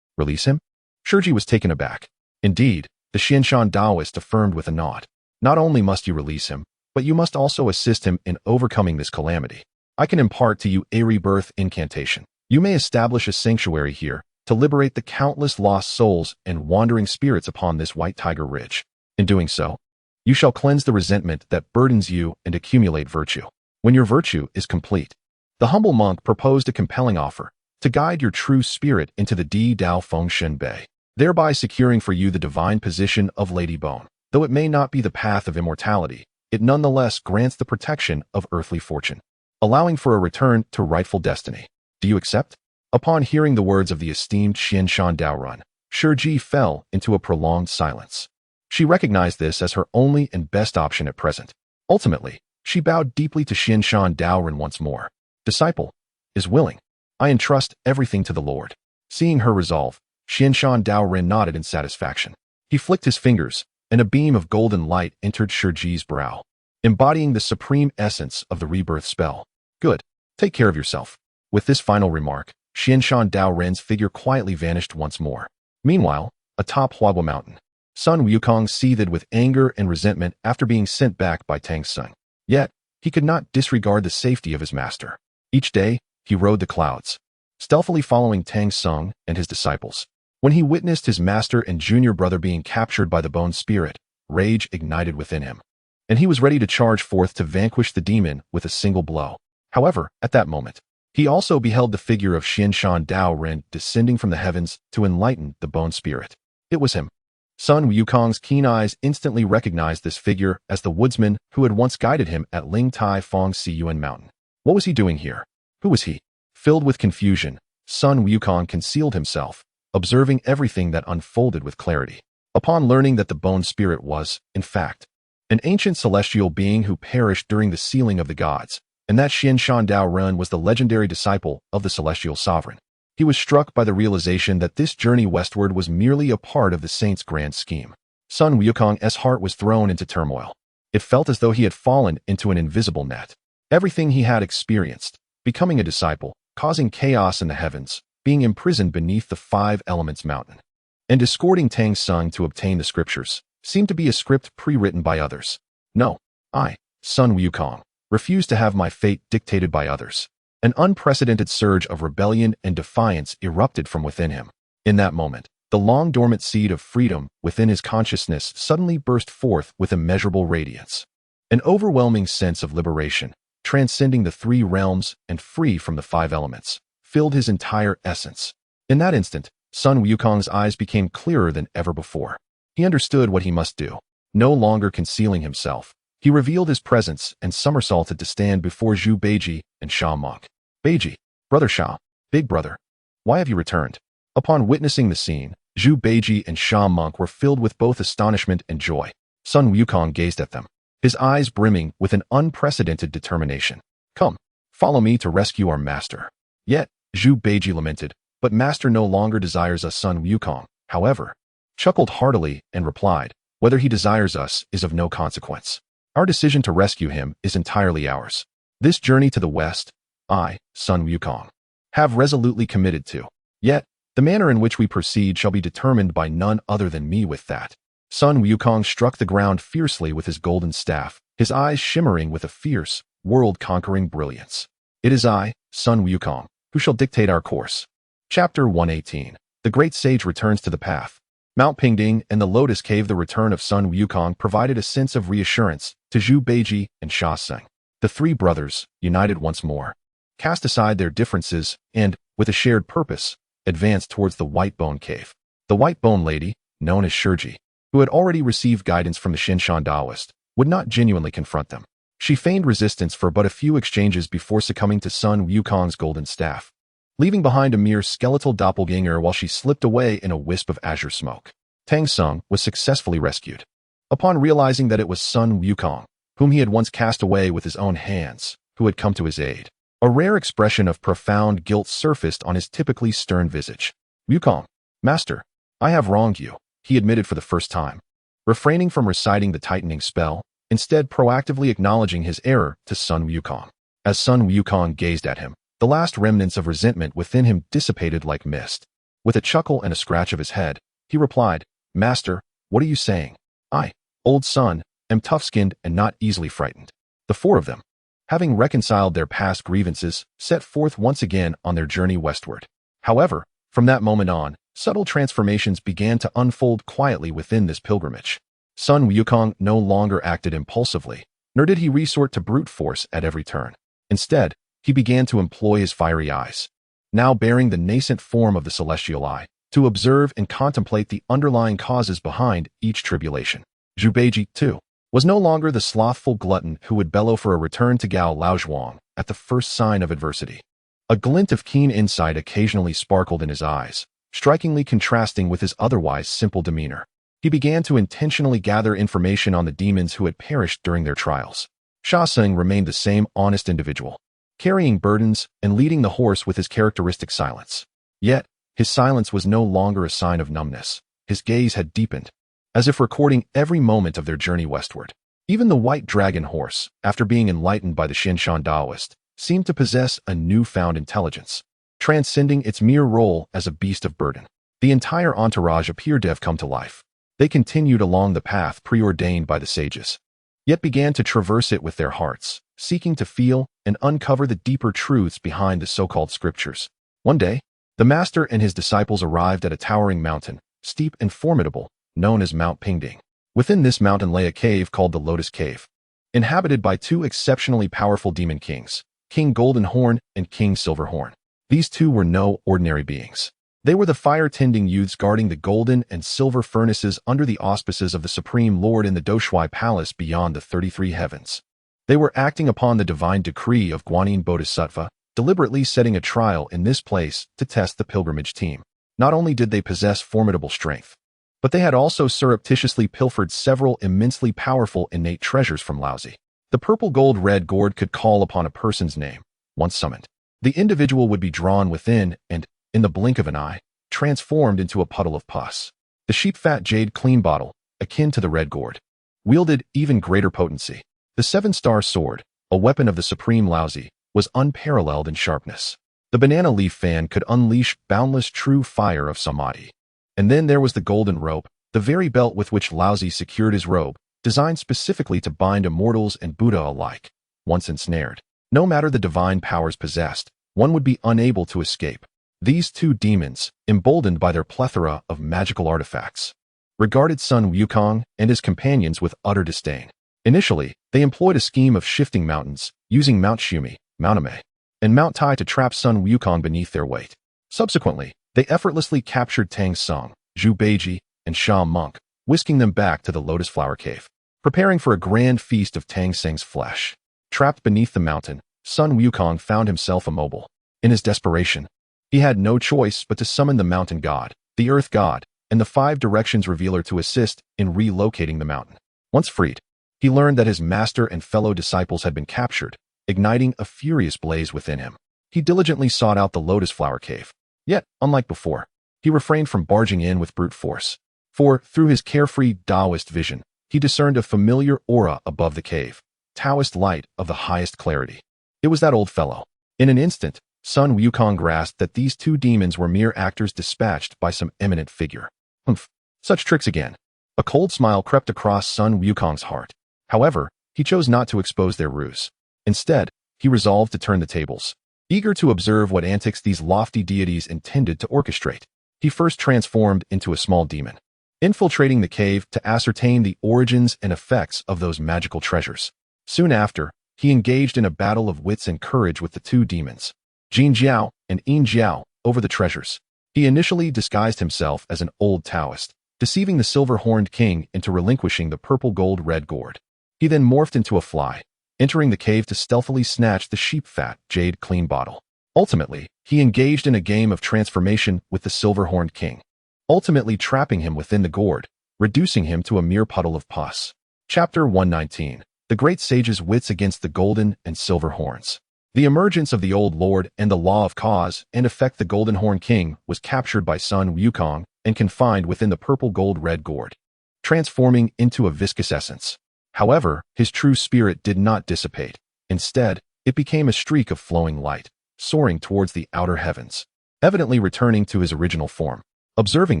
Release him? Shiji was taken aback. Indeed, the Xianshan Daoist affirmed with a nod. Not only must you release him, but you must also assist him in overcoming this calamity. I can impart to you a rebirth incantation. You may establish a sanctuary here to liberate the countless lost souls and wandering spirits upon this White Tiger Ridge. In doing so, you shall cleanse the resentment that burdens you and accumulate virtue. When your virtue is complete, the humble monk proposed a compelling offer to guide your true spirit into the Dao Fengshen Bei, thereby securing for you the divine position of Lady Bone. Though it may not be the path of immortality, it nonetheless grants the protection of earthly fortune, allowing for a return to rightful destiny. Do you accept? Upon hearing the words of the esteemed Xianshan Daorun, Shiji fell into a prolonged silence. She recognized this as her only and best option at present. Ultimately, she bowed deeply to Xianshan Daorun once more. Disciple is willing. I entrust everything to the Lord. Seeing her resolve, Xianshan Daorun nodded in satisfaction. He flicked his fingers, and a beam of golden light entered Shiji's brow, embodying the supreme essence of the rebirth spell. Good. Take care of yourself. With this final remark, Xianshan Daorun's figure quietly vanished once more. Meanwhile, atop Huagua Mountain, Sun Wukong seethed with anger and resentment after being sent back by Tang Sung. Yet, he could not disregard the safety of his master. Each day, he rode the clouds, stealthily following Tang Sung and his disciples. When he witnessed his master and junior brother being captured by the bone spirit, rage ignited within him, and he was ready to charge forth to vanquish the demon with a single blow. However, at that moment, he also beheld the figure of Xianshan Daorun descending from the heavens to enlighten the bone spirit. It was him. Sun Wukong's keen eyes instantly recognized this figure as the woodsman who had once guided him at Ling Tai Fong Siyuan Mountain. What was he doing here? Who was he? Filled with confusion, Sun Wukong concealed himself, observing everything that unfolded with clarity. Upon learning that the bone spirit was, in fact, an ancient celestial being who perished during the sealing of the gods, and that Xianshan Daorun was the legendary disciple of the celestial sovereign, he was struck by the realization that this journey westward was merely a part of the saint's grand scheme. Sun Wukong's heart was thrown into turmoil. It felt as though he had fallen into an invisible net. Everything he had experienced, becoming a disciple, causing chaos in the heavens, being imprisoned beneath the Five Elements Mountain, and escorting Tang Sung to obtain the scriptures, seemed to be a script pre-written by others. No, I, Sun Wukong, refuse to have my fate dictated by others. An unprecedented surge of rebellion and defiance erupted from within him. In that moment, the long-dormant seed of freedom within his consciousness suddenly burst forth with immeasurable radiance. An overwhelming sense of liberation, transcending the three realms and free from the five elements, filled his entire essence. In that instant, Sun Wukong's eyes became clearer than ever before. He understood what he must do. No longer concealing himself, he revealed his presence and somersaulted to stand before Zhu Beiji and Sha Monk. Beiji, Brother Sha, Big Brother, why have you returned? Upon witnessing the scene, Zhu Beiji and Sha Monk were filled with both astonishment and joy. Sun Wukong gazed at them, his eyes brimming with an unprecedented determination. Come, follow me to rescue our master. Yet, Zhu Beiji lamented, but master no longer desires us. Sun Wukong, however, chuckled heartily and replied, whether he desires us is of no consequence. Our decision to rescue him is entirely ours. This journey to the west, I, Sun Wukong, have resolutely committed to. Yet, the manner in which we proceed shall be determined by none other than me. With that, Sun Wukong struck the ground fiercely with his golden staff, his eyes shimmering with a fierce, world-conquering brilliance. It is I, Sun Wukong, who shall dictate our course. Chapter 118. The Great Sage returns to the path. Mount Pingding and the Lotus Cave. The return of Sun Wukong provided a sense of reassurance to Zhu Beiji and Sha Seng. The three brothers, united once more, cast aside their differences and, with a shared purpose, advanced towards the White Bone Cave. The White Bone Lady, known as Shiji, who had already received guidance from the Xinshan Daoist, would not genuinely confront them. She feigned resistance for but a few exchanges before succumbing to Sun Wukong's golden staff, leaving behind a mere skeletal doppelganger while she slipped away in a wisp of azure smoke. Tang Sung was successfully rescued. Upon realizing that it was Sun Wukong, whom he had once cast away with his own hands, who had come to his aid, a rare expression of profound guilt surfaced on his typically stern visage. Wukong, master, I have wronged you, he admitted for the first time, refraining from reciting the tightening spell, instead proactively acknowledging his error to Sun Wukong. As Sun Wukong gazed at him, the last remnants of resentment within him dissipated like mist. With a chuckle and a scratch of his head, he replied, Master, what are you saying? I, old Sun, am tough-skinned and not easily frightened. The four of them, having reconciled their past grievances, set forth once again on their journey westward. However, from that moment on, subtle transformations began to unfold quietly within this pilgrimage. Sun Wukong no longer acted impulsively, nor did he resort to brute force at every turn. Instead, he began to employ his fiery eyes, now bearing the nascent form of the celestial eye, to observe and contemplate the underlying causes behind each tribulation. Zhu Beiji, too, was no longer the slothful glutton who would bellow for a return to Gao Laozhuang at the first sign of adversity. A glint of keen insight occasionally sparkled in his eyes, strikingly contrasting with his otherwise simple demeanor. He began to intentionally gather information on the demons who had perished during their trials. Sha Seng remained the same honest individual, carrying burdens and leading the horse with his characteristic silence. Yet, his silence was no longer a sign of numbness. His gaze had deepened, as if recording every moment of their journey westward. Even the white dragon horse, after being enlightened by the Xinshan Daoist, seemed to possess a newfound intelligence, transcending its mere role as a beast of burden. The entire entourage appeared to have come to life. They continued along the path preordained by the sages, yet began to traverse it with their hearts, seeking to feel and uncover the deeper truths behind the so-called scriptures. One day, the master and his disciples arrived at a towering mountain, steep and formidable, known as Mount Pingding. Within this mountain lay a cave called the Lotus Cave, inhabited by two exceptionally powerful demon kings, King Golden Horn and King Silver Horn. These two were no ordinary beings. They were the fire-tending youths guarding the golden and silver furnaces under the auspices of the Supreme Lord in the Daoist Palace beyond the 33 heavens. They were acting upon the divine decree of Guanyin Bodhisattva, deliberately setting a trial in this place to test the pilgrimage team. Not only did they possess formidable strength, but they had also surreptitiously pilfered several immensely powerful innate treasures from Laozi. The purple gold-red gourd could call upon a person's name. Once summoned, the individual would be drawn within and, in the blink of an eye, transformed into a puddle of pus. The sheep-fat jade clean bottle, akin to the red gourd, wielded even greater potency. The seven-star sword, a weapon of the supreme Laozi, was unparalleled in sharpness. The banana leaf fan could unleash boundless true fire of samadhi. And then there was the golden rope, the very belt with which Laozi secured his robe, designed specifically to bind immortals and Buddha alike. Once ensnared, no matter the divine powers possessed, one would be unable to escape. These two demons, emboldened by their plethora of magical artifacts, regarded Sun Wukong and his companions with utter disdain. Initially, they employed a scheme of shifting mountains, using Mount Shumi, Mount Ame, and Mount Tai to trap Sun Wukong beneath their weight. Subsequently, they effortlessly captured Tang Sung, Zhu Beiji, and Sha Monk, whisking them back to the Lotus Flower Cave, preparing for a grand feast of Tang Seng's flesh. Trapped beneath the mountain, Sun Wukong found himself immobile. In his desperation, he had no choice but to summon the mountain god, the earth god, and the five directions revealer to assist in relocating the mountain. Once freed, he learned that his master and fellow disciples had been captured, igniting a furious blaze within him. He diligently sought out the lotus flower cave. Yet, unlike before, he refrained from barging in with brute force. For, through his carefree Daoist vision, he discerned a familiar aura above the cave, Taoist light of the highest clarity. It was that old fellow. In an instant, Sun Wukong grasped that these two demons were mere actors dispatched by some eminent figure. Humph, such tricks again. A cold smile crept across Sun Wukong's heart. However, he chose not to expose their ruse. Instead, he resolved to turn the tables. Eager to observe what antics these lofty deities intended to orchestrate, he first transformed into a small demon, infiltrating the cave to ascertain the origins and effects of those magical treasures. Soon after, he engaged in a battle of wits and courage with the two demons, Jin Jiao and Yin Jiao, over the treasures. He initially disguised himself as an old Taoist, deceiving the silver-horned king into relinquishing the purple-gold-red gourd. He then morphed into a fly, entering the cave to stealthily snatch the sheep-fat jade clean bottle. Ultimately, he engaged in a game of transformation with the silver-horned king, ultimately trapping him within the gourd, reducing him to a mere puddle of pus. Chapter 119. The Great Sage's Wits Against the Golden and Silver Horns. The emergence of the Old Lord and the law of cause and effect. The Golden Horn King was captured by Sun Wukong and confined within the purple-gold-red gourd, transforming into a viscous essence. However, his true spirit did not dissipate. Instead, it became a streak of flowing light, soaring towards the outer heavens, evidently returning to his original form. Observing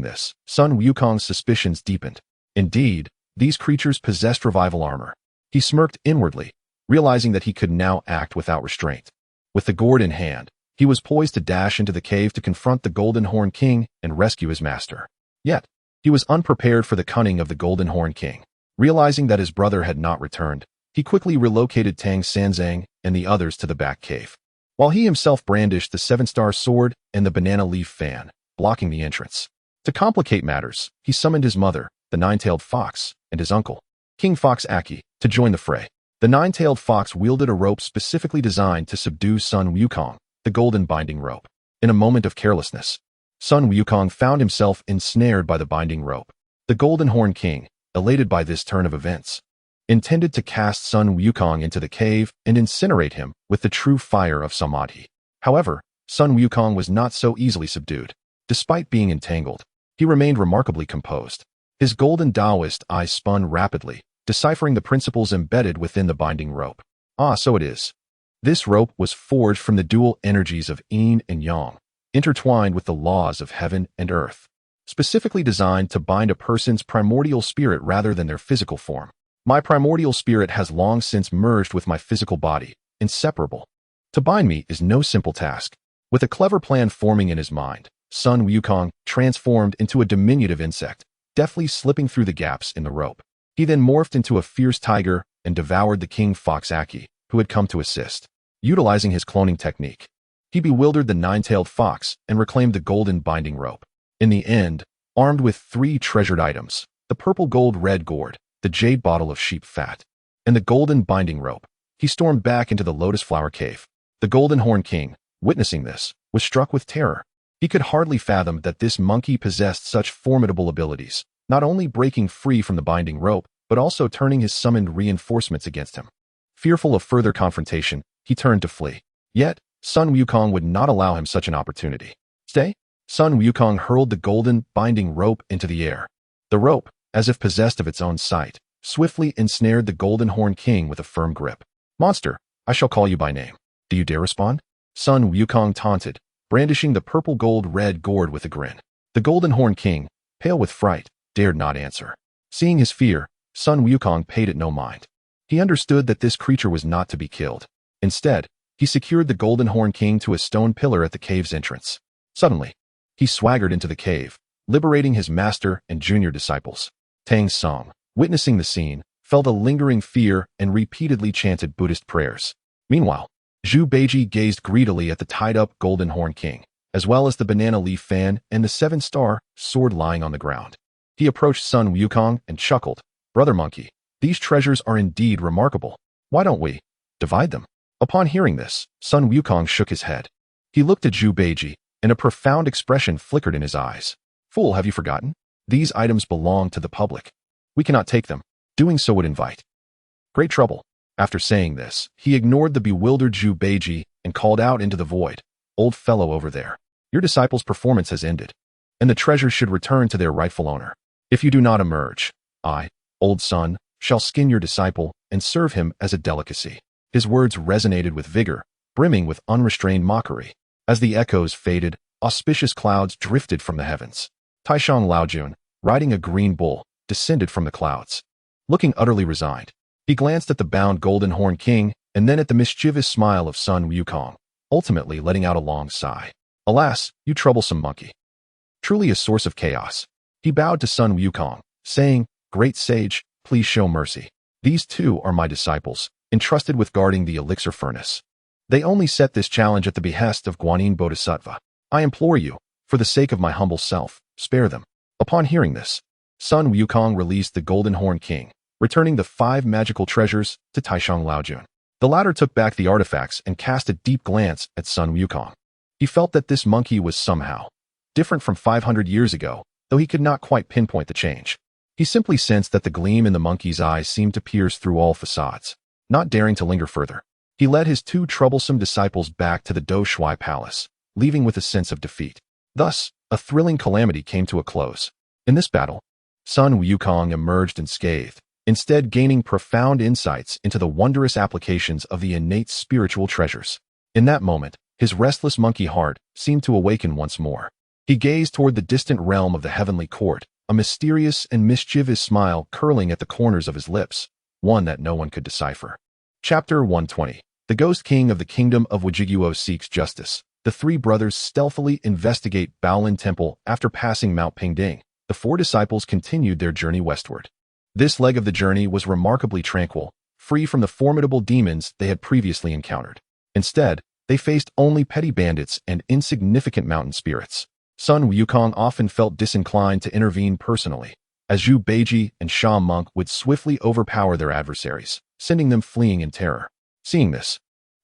this, Sun Wukong's suspicions deepened. Indeed, these creatures possessed revival armor. He smirked inwardly, realizing that he could now act without restraint. With the gourd in hand, he was poised to dash into the cave to confront the Golden Horn King and rescue his master. Yet, he was unprepared for the cunning of the Golden Horn King. Realizing that his brother had not returned, he quickly relocated Tang Sanzang and the others to the back cave, while he himself brandished the seven-star sword and the banana leaf fan, blocking the entrance. To complicate matters, he summoned his mother, the nine-tailed fox, and his uncle, King Fox Aki, to join the fray. The nine-tailed fox wielded a rope specifically designed to subdue Sun Wukong, the golden binding rope. In a moment of carelessness, Sun Wukong found himself ensnared by the binding rope. The Golden Horn King, elated by this turn of events, intended to cast Sun Wukong into the cave and incinerate him with the true fire of Samadhi. However, Sun Wukong was not so easily subdued. Despite being entangled, he remained remarkably composed. His golden Daoist eyes spun rapidly, deciphering the principles embedded within the binding rope. Ah, so it is. This rope was forged from the dual energies of yin and yang, intertwined with the laws of heaven and earth, specifically designed to bind a person's primordial spirit rather than their physical form. My primordial spirit has long since merged with my physical body, inseparable. To bind me is no simple task. With a clever plan forming in his mind, Sun Wukong transformed into a diminutive insect, deftly slipping through the gaps in the rope. He then morphed into a fierce tiger and devoured the King Fox Aki, who had come to assist. Utilizing his cloning technique, he bewildered the nine-tailed fox and reclaimed the golden binding rope. In the end, armed with 3 treasured items, the purple-gold-red gourd, the jade bottle of sheep fat, and the golden binding rope, he stormed back into the lotus flower cave. The Golden Horn King, witnessing this, was struck with terror. He could hardly fathom that this monkey possessed such formidable abilities, not only breaking free from the binding rope, but also turning his summoned reinforcements against him. Fearful of further confrontation, he turned to flee. Yet, Sun Wukong would not allow him such an opportunity. Stay? Sun Wukong hurled the golden binding rope into the air. The rope, as if possessed of its own sight, swiftly ensnared the Golden Horn King with a firm grip. Monster, I shall call you by name. Do you dare respond? Sun Wukong taunted, brandishing the purple-gold-red gourd with a grin. The Golden Horn King, pale with fright, dared not answer. Seeing his fear, Sun Wukong paid it no mind. He understood that this creature was not to be killed. Instead, he secured the Golden Horn King to a stone pillar at the cave's entrance. Suddenly, he swaggered into the cave, liberating his master and junior disciples. Tang Song, witnessing the scene, felt a lingering fear and repeatedly chanted Buddhist prayers. Meanwhile, Zhu Beiji gazed greedily at the tied-up Golden Horn King, as well as the banana leaf fan and the 7-star sword lying on the ground. He approached Sun Wukong and chuckled. Brother Monkey, these treasures are indeed remarkable. Why don't we divide them? Upon hearing this, Sun Wukong shook his head. He looked at Zhu Beiji, and a profound expression flickered in his eyes. Fool, have you forgotten? These items belong to the public. We cannot take them. Doing so would invite great trouble. After saying this, he ignored the bewildered Zhu Beiji and called out into the void, "Old fellow over there, your disciple's performance has ended, and the treasures should return to their rightful owner. If you do not emerge, I, old son, shall skin your disciple and serve him as a delicacy." His words resonated with vigor, brimming with unrestrained mockery. As the echoes faded, auspicious clouds drifted from the heavens. Taishang Laojun, riding a green bull, descended from the clouds. Looking utterly resigned, he glanced at the bound Golden Horn King and then at the mischievous smile of Sun Wukong, ultimately letting out a long sigh. "Alas, you troublesome monkey. Truly a source of chaos." He bowed to Sun Wukong, saying, "Great sage, please show mercy. These two are my disciples, entrusted with guarding the elixir furnace. They only set this challenge at the behest of Guanyin Bodhisattva. I implore you, for the sake of my humble self, spare them." Upon hearing this, Sun Wukong released the Golden Horn King, returning the 5 magical treasures to Taishang Laojun. The latter took back the artifacts and cast a deep glance at Sun Wukong. He felt that this monkey was somehow different from 500 years ago, though he could not quite pinpoint the change. He simply sensed that the gleam in the monkey's eyes seemed to pierce through all facades. Not daring to linger further, he led his 2 troublesome disciples back to the Zixiao Palace, leaving with a sense of defeat. Thus, a thrilling calamity came to a close. In this battle, Sun Wukong emerged unscathed, instead gaining profound insights into the wondrous applications of the innate spiritual treasures. In that moment, his restless monkey heart seemed to awaken once more. He gazed toward the distant realm of the heavenly court, a mysterious and mischievous smile curling at the corners of his lips, one that no one could decipher. Chapter 120. The Ghost King of the Kingdom of Wujiguo seeks justice. The 3 brothers stealthily investigate Baolin Temple after passing Mount Pingding. The 4 disciples continued their journey westward. This leg of the journey was remarkably tranquil, free from the formidable demons they had previously encountered. Instead, they faced only petty bandits and insignificant mountain spirits. Sun Wukong often felt disinclined to intervene personally, as Zhu Beiji and Sha Monk would swiftly overpower their adversaries, sending them fleeing in terror. Seeing this,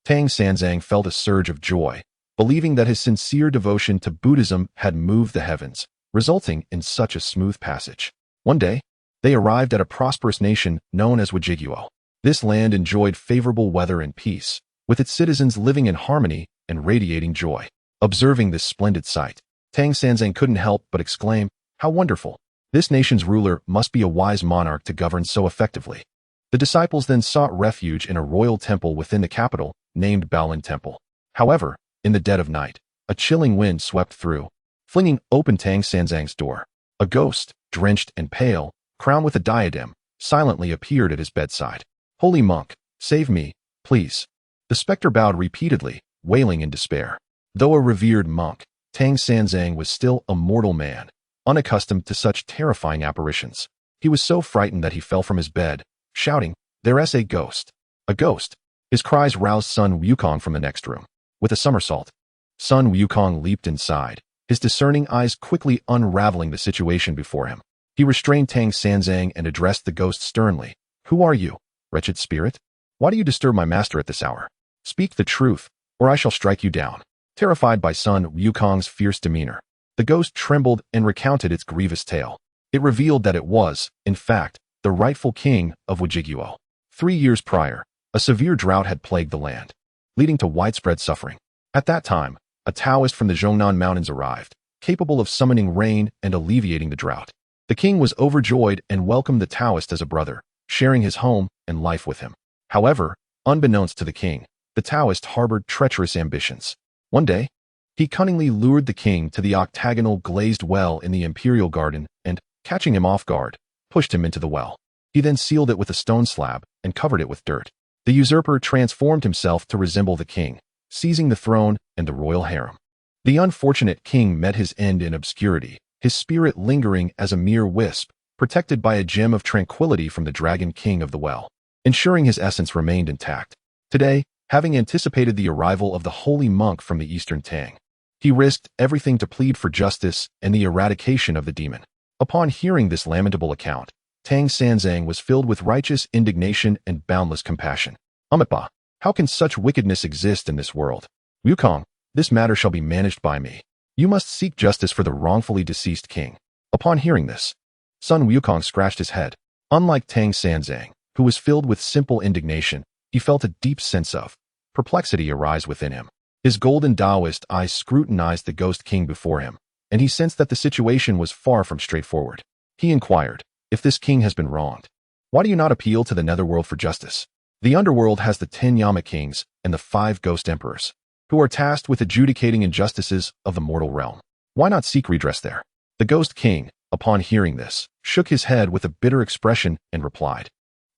Tang Sanzang felt a surge of joy, believing that his sincere devotion to Buddhism had moved the heavens, resulting in such a smooth passage. One day, they arrived at a prosperous nation known as Wujiguo. This land enjoyed favorable weather and peace, with its citizens living in harmony and radiating joy. Observing this splendid sight, Tang Sanzang couldn't help but exclaim, "How wonderful! This nation's ruler must be a wise monarch to govern so effectively." The disciples then sought refuge in a royal temple within the capital, named Baolin Temple. However, in the dead of night, a chilling wind swept through, flinging open Tang Sanzang's door. A ghost, drenched and pale, crowned with a diadem, silently appeared at his bedside. "Holy monk, save me, please." The specter bowed repeatedly, wailing in despair. Though a revered monk, Tang Sanzang was still a mortal man, unaccustomed to such terrifying apparitions. He was so frightened that he fell from his bed, shouting, "There's a ghost! A ghost!" His cries roused Sun Wukong from the next room. With a somersault, Sun Wukong leaped inside, his discerning eyes quickly unraveling the situation before him. He restrained Tang Sanzang and addressed the ghost sternly. "Who are you, wretched spirit? Why do you disturb my master at this hour? Speak the truth, or I shall strike you down." Terrified by Sun Wukong's fierce demeanor, the ghost trembled and recounted its grievous tale. It revealed that it was, in fact, the rightful king of Wujiguo. 3 years prior, a severe drought had plagued the land, leading to widespread suffering. At that time, a Daoist from the Zhongnan Mountains arrived, capable of summoning rain and alleviating the drought. The king was overjoyed and welcomed the Daoist as a brother, sharing his home and life with him. However, unbeknownst to the king, the Daoist harbored treacherous ambitions. One day, he cunningly lured the king to the octagonal glazed well in the imperial garden and, catching him off guard, pushed him into the well. He then sealed it with a stone slab and covered it with dirt. The usurper transformed himself to resemble the king, seizing the throne and the royal harem. The unfortunate king met his end in obscurity, his spirit lingering as a mere wisp, protected by a gem of tranquility from the dragon king of the well, ensuring his essence remained intact. Today, having anticipated the arrival of the holy monk from the eastern Tang, he risked everything to plead for justice and the eradication of the demon. Upon hearing this lamentable account, Tang Sanzang was filled with righteous indignation and boundless compassion. "Amipa, how can such wickedness exist in this world? Wukong, this matter shall be managed by me. You must seek justice for the wrongfully deceased king." Upon hearing this, Sun Wukong scratched his head. Unlike Tang Sanzang, who was filled with simple indignation, he felt a deep sense of perplexity arise within him. His golden Daoist eyes scrutinized the ghost king before him, and he sensed that the situation was far from straightforward. He inquired, if this king has been wronged, why do you not appeal to the netherworld for justice? The underworld has the 10 Yama kings and the 5 ghost emperors, who are tasked with adjudicating injustices of the mortal realm. Why not seek redress there? The ghost king, upon hearing this, shook his head with a bitter expression and replied,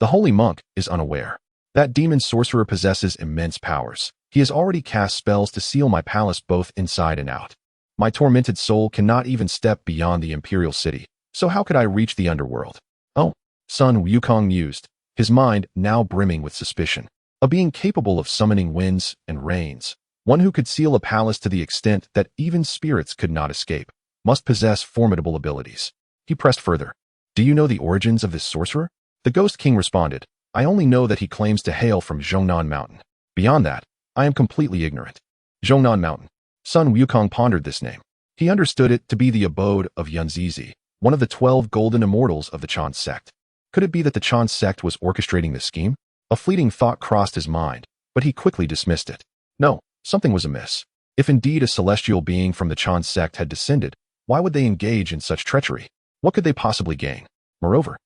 the holy monk is unaware. That demon sorcerer possesses immense powers. He has already cast spells to seal my palace both inside and out. My tormented soul cannot even step beyond the imperial city, so how could I reach the underworld? Oh, Sun Wukong mused, his mind now brimming with suspicion. A being capable of summoning winds and rains, one who could seal a palace to the extent that even spirits could not escape, must possess formidable abilities. He pressed further. Do you know the origins of this sorcerer? The Ghost King responded, I only know that he claims to hail from Zhongnan Mountain. Beyond that, I am completely ignorant. Zhongnan Mountain. Sun Wukong pondered this name. He understood it to be the abode of Yunzizi, one of the 12 golden immortals of the Chan sect. Could it be that the Chan sect was orchestrating this scheme? A fleeting thought crossed his mind, but he quickly dismissed it. No, something was amiss. If indeed a celestial being from the Chan sect had descended, why would they engage in such treachery? What could they possibly gain? Moreover,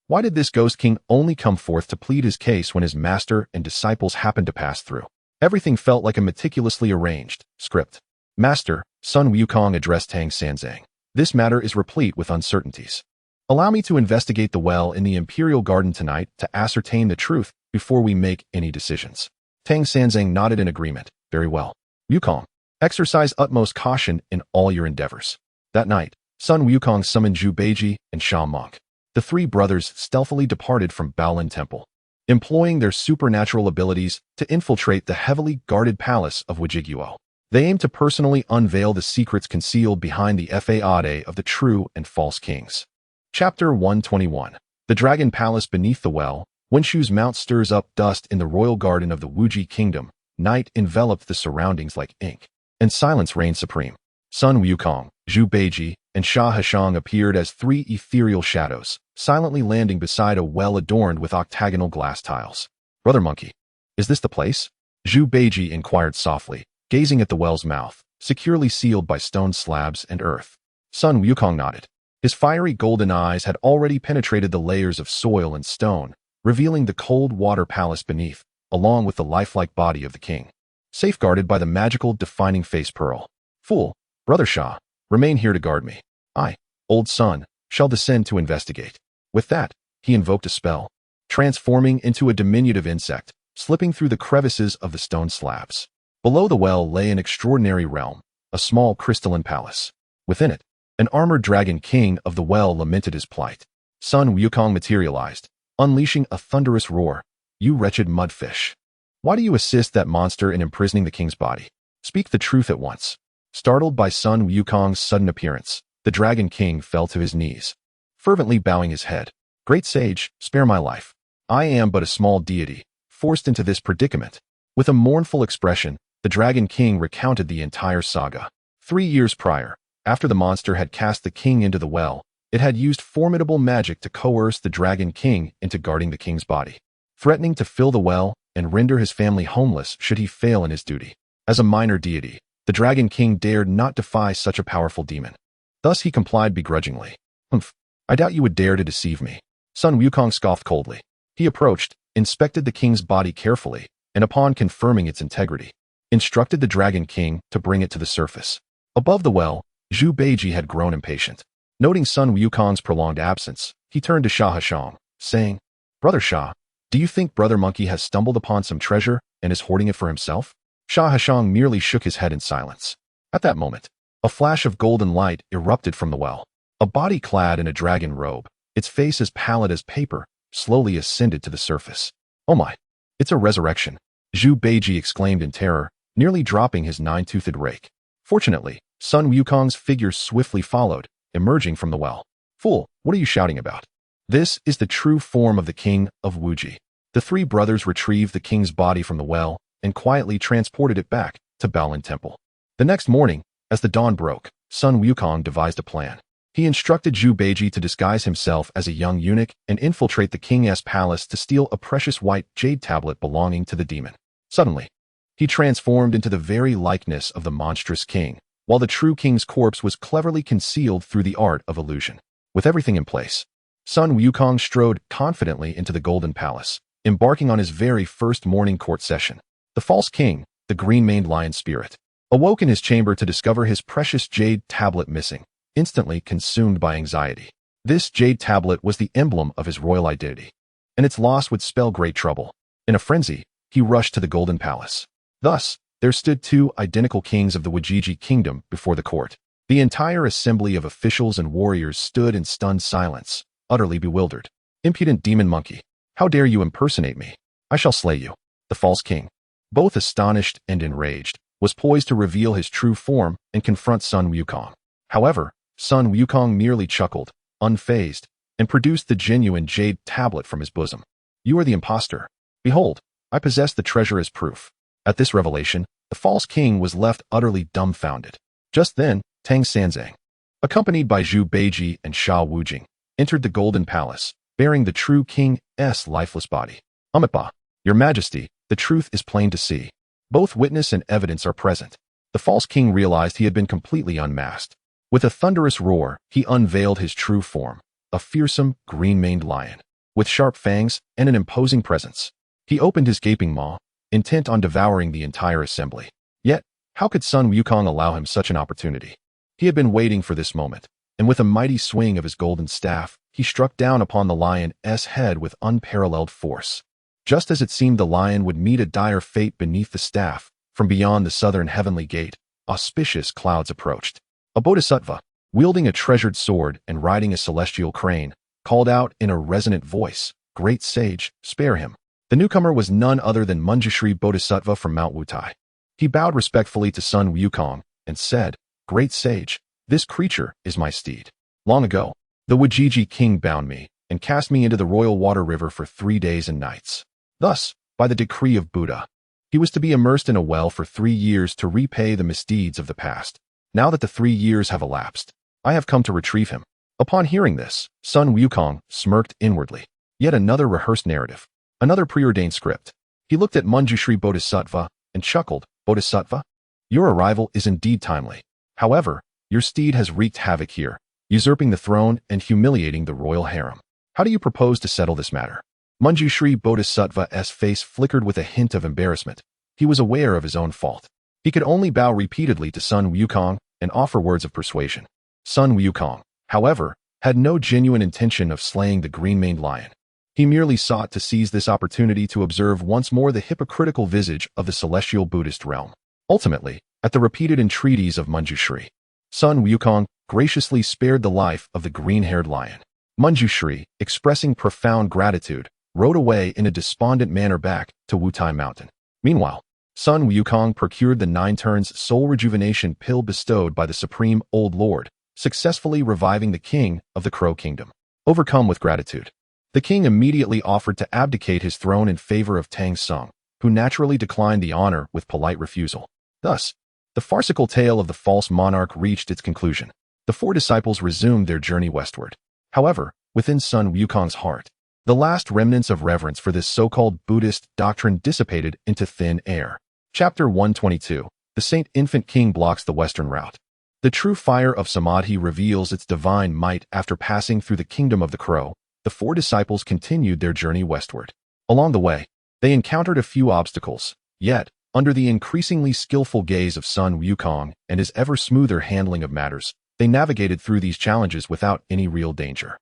why did this Ghost King only come forth to plead his case when his master and disciples happened to pass through? Everything felt like a meticulously arranged script. Master, Sun Wukong addressed Tang Sanzang. This matter is replete with uncertainties. Allow me to investigate the well in the Imperial Garden tonight to ascertain the truth before we make any decisions. Tang Sanzang nodded in agreement. Very well. Wukong, exercise utmost caution in all your endeavors. That night, Sun Wukong summoned Zhu Beiji and Sha Monk. The 3 brothers stealthily departed from Baolin Temple, employing their supernatural abilities to infiltrate the heavily guarded palace of Wujiguo. They aimed to personally unveil the secrets concealed behind the faade of the true and false kings. Chapter 121. The Dragon Palace Beneath the Well. When Shu's mount stirs up dust in the royal garden of the Wuji Kingdom, night enveloped the surroundings like ink, and silence reigned supreme. Sun Wukong, Zhu Beiji, and Sha Hashang appeared as 3 ethereal shadows, silently landing beside a well adorned with octagonal glass tiles. Brother Monkey, is this the place? Zhu Beiji inquired softly, gazing at the well's mouth, securely sealed by stone slabs and earth. Sun Wukong nodded. His fiery golden eyes had already penetrated the layers of soil and stone, revealing the cold water palace beneath, along with the lifelike body of the king, safeguarded by the magical defining face pearl. Fool, Brother Sha, remain here to guard me. I, old Sun, shall descend to investigate. With that, he invoked a spell, transforming into a diminutive insect, slipping through the crevices of the stone slabs. Below the well lay an extraordinary realm, a small crystalline palace. Within it, an armored dragon king of the well lamented his plight. Sun Wukong materialized, unleashing a thunderous roar. You wretched mudfish. Why do you assist that monster in imprisoning the king's body? Speak the truth at once. Startled by Sun Wukong's sudden appearance, the Dragon King fell to his knees, fervently bowing his head. Great sage, spare my life. I am but a small deity, forced into this predicament. With a mournful expression, the Dragon King recounted the entire saga. 3 years prior, after the monster had cast the king into the well, it had used formidable magic to coerce the Dragon King into guarding the king's body, threatening to fill the well and render his family homeless should he fail in his duty. As a minor deity, the Dragon King dared not defy such a powerful demon. Thus he complied begrudgingly. Humph, I doubt you would dare to deceive me. Sun Wukong scoffed coldly. He approached, inspected the king's body carefully, and upon confirming its integrity, instructed the Dragon King to bring it to the surface. Above the well, Zhu Beiji had grown impatient. Noting Sun Wukong's prolonged absence, he turned to Sha Hashang, saying, Brother Sha, do you think Brother Monkey has stumbled upon some treasure and is hoarding it for himself? Sha Hashang merely shook his head in silence. At that moment, a flash of golden light erupted from the well. A body clad in a dragon robe, its face as pallid as paper, slowly ascended to the surface. Oh my, it's a resurrection, Zhu Beiji exclaimed in terror, nearly dropping his 9-toothed rake. Fortunately, Sun Wukong's figure swiftly followed, emerging from the well. Fool, what are you shouting about? This is the true form of the king of Wuji. The 3 brothers retrieved the king's body from the well and quietly transported it back to Baolin Temple. The next morning, as the dawn broke, Sun Wukong devised a plan. He instructed Zhu Beiji to disguise himself as a young eunuch and infiltrate the king's palace to steal a precious white jade tablet belonging to the demon. Suddenly, he transformed into the very likeness of the monstrous king, while the true king's corpse was cleverly concealed through the art of illusion. With everything in place, Sun Wukong strode confidently into the Golden Palace, embarking on his very first morning court session. The false king, the green-maned lion spirit, awoke in his chamber to discover his precious jade tablet missing, instantly consumed by anxiety. This jade tablet was the emblem of his royal identity, and its loss would spell great trouble. In a frenzy, he rushed to the Golden Palace. Thus, there stood two identical kings of the Wajiji kingdom before the court. The entire assembly of officials and warriors stood in stunned silence, utterly bewildered. "Impudent demon monkey, how dare you impersonate me? I shall slay you." The false king, both astonished and enraged, was poised to reveal his true form and confront Sun Wukong. However, Sun Wukong merely chuckled, unfazed, and produced the genuine jade tablet from his bosom. "You are the impostor. Behold, I possess the treasure as proof." At this revelation, the false king was left utterly dumbfounded. Just then, Tang Sanzang, accompanied by Zhu Beiji and Sha Wujing, entered the Golden Palace, bearing the true king's lifeless body. "Amitabha, Your Majesty, the truth is plain to see. Both witness and evidence are present." The false king realized he had been completely unmasked. With a thunderous roar, he unveiled his true form, a fearsome, green-maned lion, with sharp fangs and an imposing presence. He opened his gaping maw, intent on devouring the entire assembly. Yet, how could Sun Wukong allow him such an opportunity? He had been waiting for this moment, and with a mighty swing of his golden staff, he struck down upon the lion's head with unparalleled force. Just as it seemed the lion would meet a dire fate beneath the staff, from beyond the southern heavenly gate, auspicious clouds approached. A bodhisattva, wielding a treasured sword and riding a celestial crane, called out in a resonant voice, "Great sage, spare him." The newcomer was none other than Manjushri Bodhisattva from Mount Wutai. He bowed respectfully to Sun Wukong and said, "Great sage, this creature is my steed. Long ago, the Wajiji king bound me and cast me into the royal water river for 3 days and nights. Thus, by the decree of Buddha, he was to be immersed in a well for 3 years to repay the misdeeds of the past. Now that the 3 years have elapsed, I have come to retrieve him." Upon hearing this, Sun Wukong smirked inwardly. Yet another rehearsed narrative, another preordained script. He looked at Manjushri Bodhisattva and chuckled. "Bodhisattva, your arrival is indeed timely. However, your steed has wreaked havoc here, usurping the throne and humiliating the royal harem. How do you propose to settle this matter?" Manjushri Bodhisattva's face flickered with a hint of embarrassment. He was aware of his own fault. He could only bow repeatedly to Sun Wukong and offer words of persuasion. Sun Wukong, however, had no genuine intention of slaying the green-maned lion. He merely sought to seize this opportunity to observe once more the hypocritical visage of the celestial Buddhist realm. Ultimately, at the repeated entreaties of Manjushri, Sun Wukong graciously spared the life of the green-haired lion. Manjushri, expressing profound gratitude, rode away in a despondent manner back to Wutai Mountain. Meanwhile, Sun Wukong procured the 9 turns soul rejuvenation pill bestowed by the Supreme Old Lord, successfully reviving the king of the Crow Kingdom. Overcome with gratitude, the king immediately offered to abdicate his throne in favor of Tang Song, who naturally declined the honor with polite refusal. Thus, the farcical tale of the false monarch reached its conclusion. The 4 disciples resumed their journey westward. However, within Sun Wukong's heart, the last remnants of reverence for this so-called Buddhist doctrine dissipated into thin air. Chapter 122. The Saint Infant King blocks the western route. The true fire of Samadhi reveals its divine might. After passing through the kingdom of the crow, the 4 disciples continued their journey westward. Along the way, they encountered a few obstacles, yet, under the increasingly skillful gaze of Sun Wukong and his ever-smoother handling of matters, they navigated through these challenges without any real danger.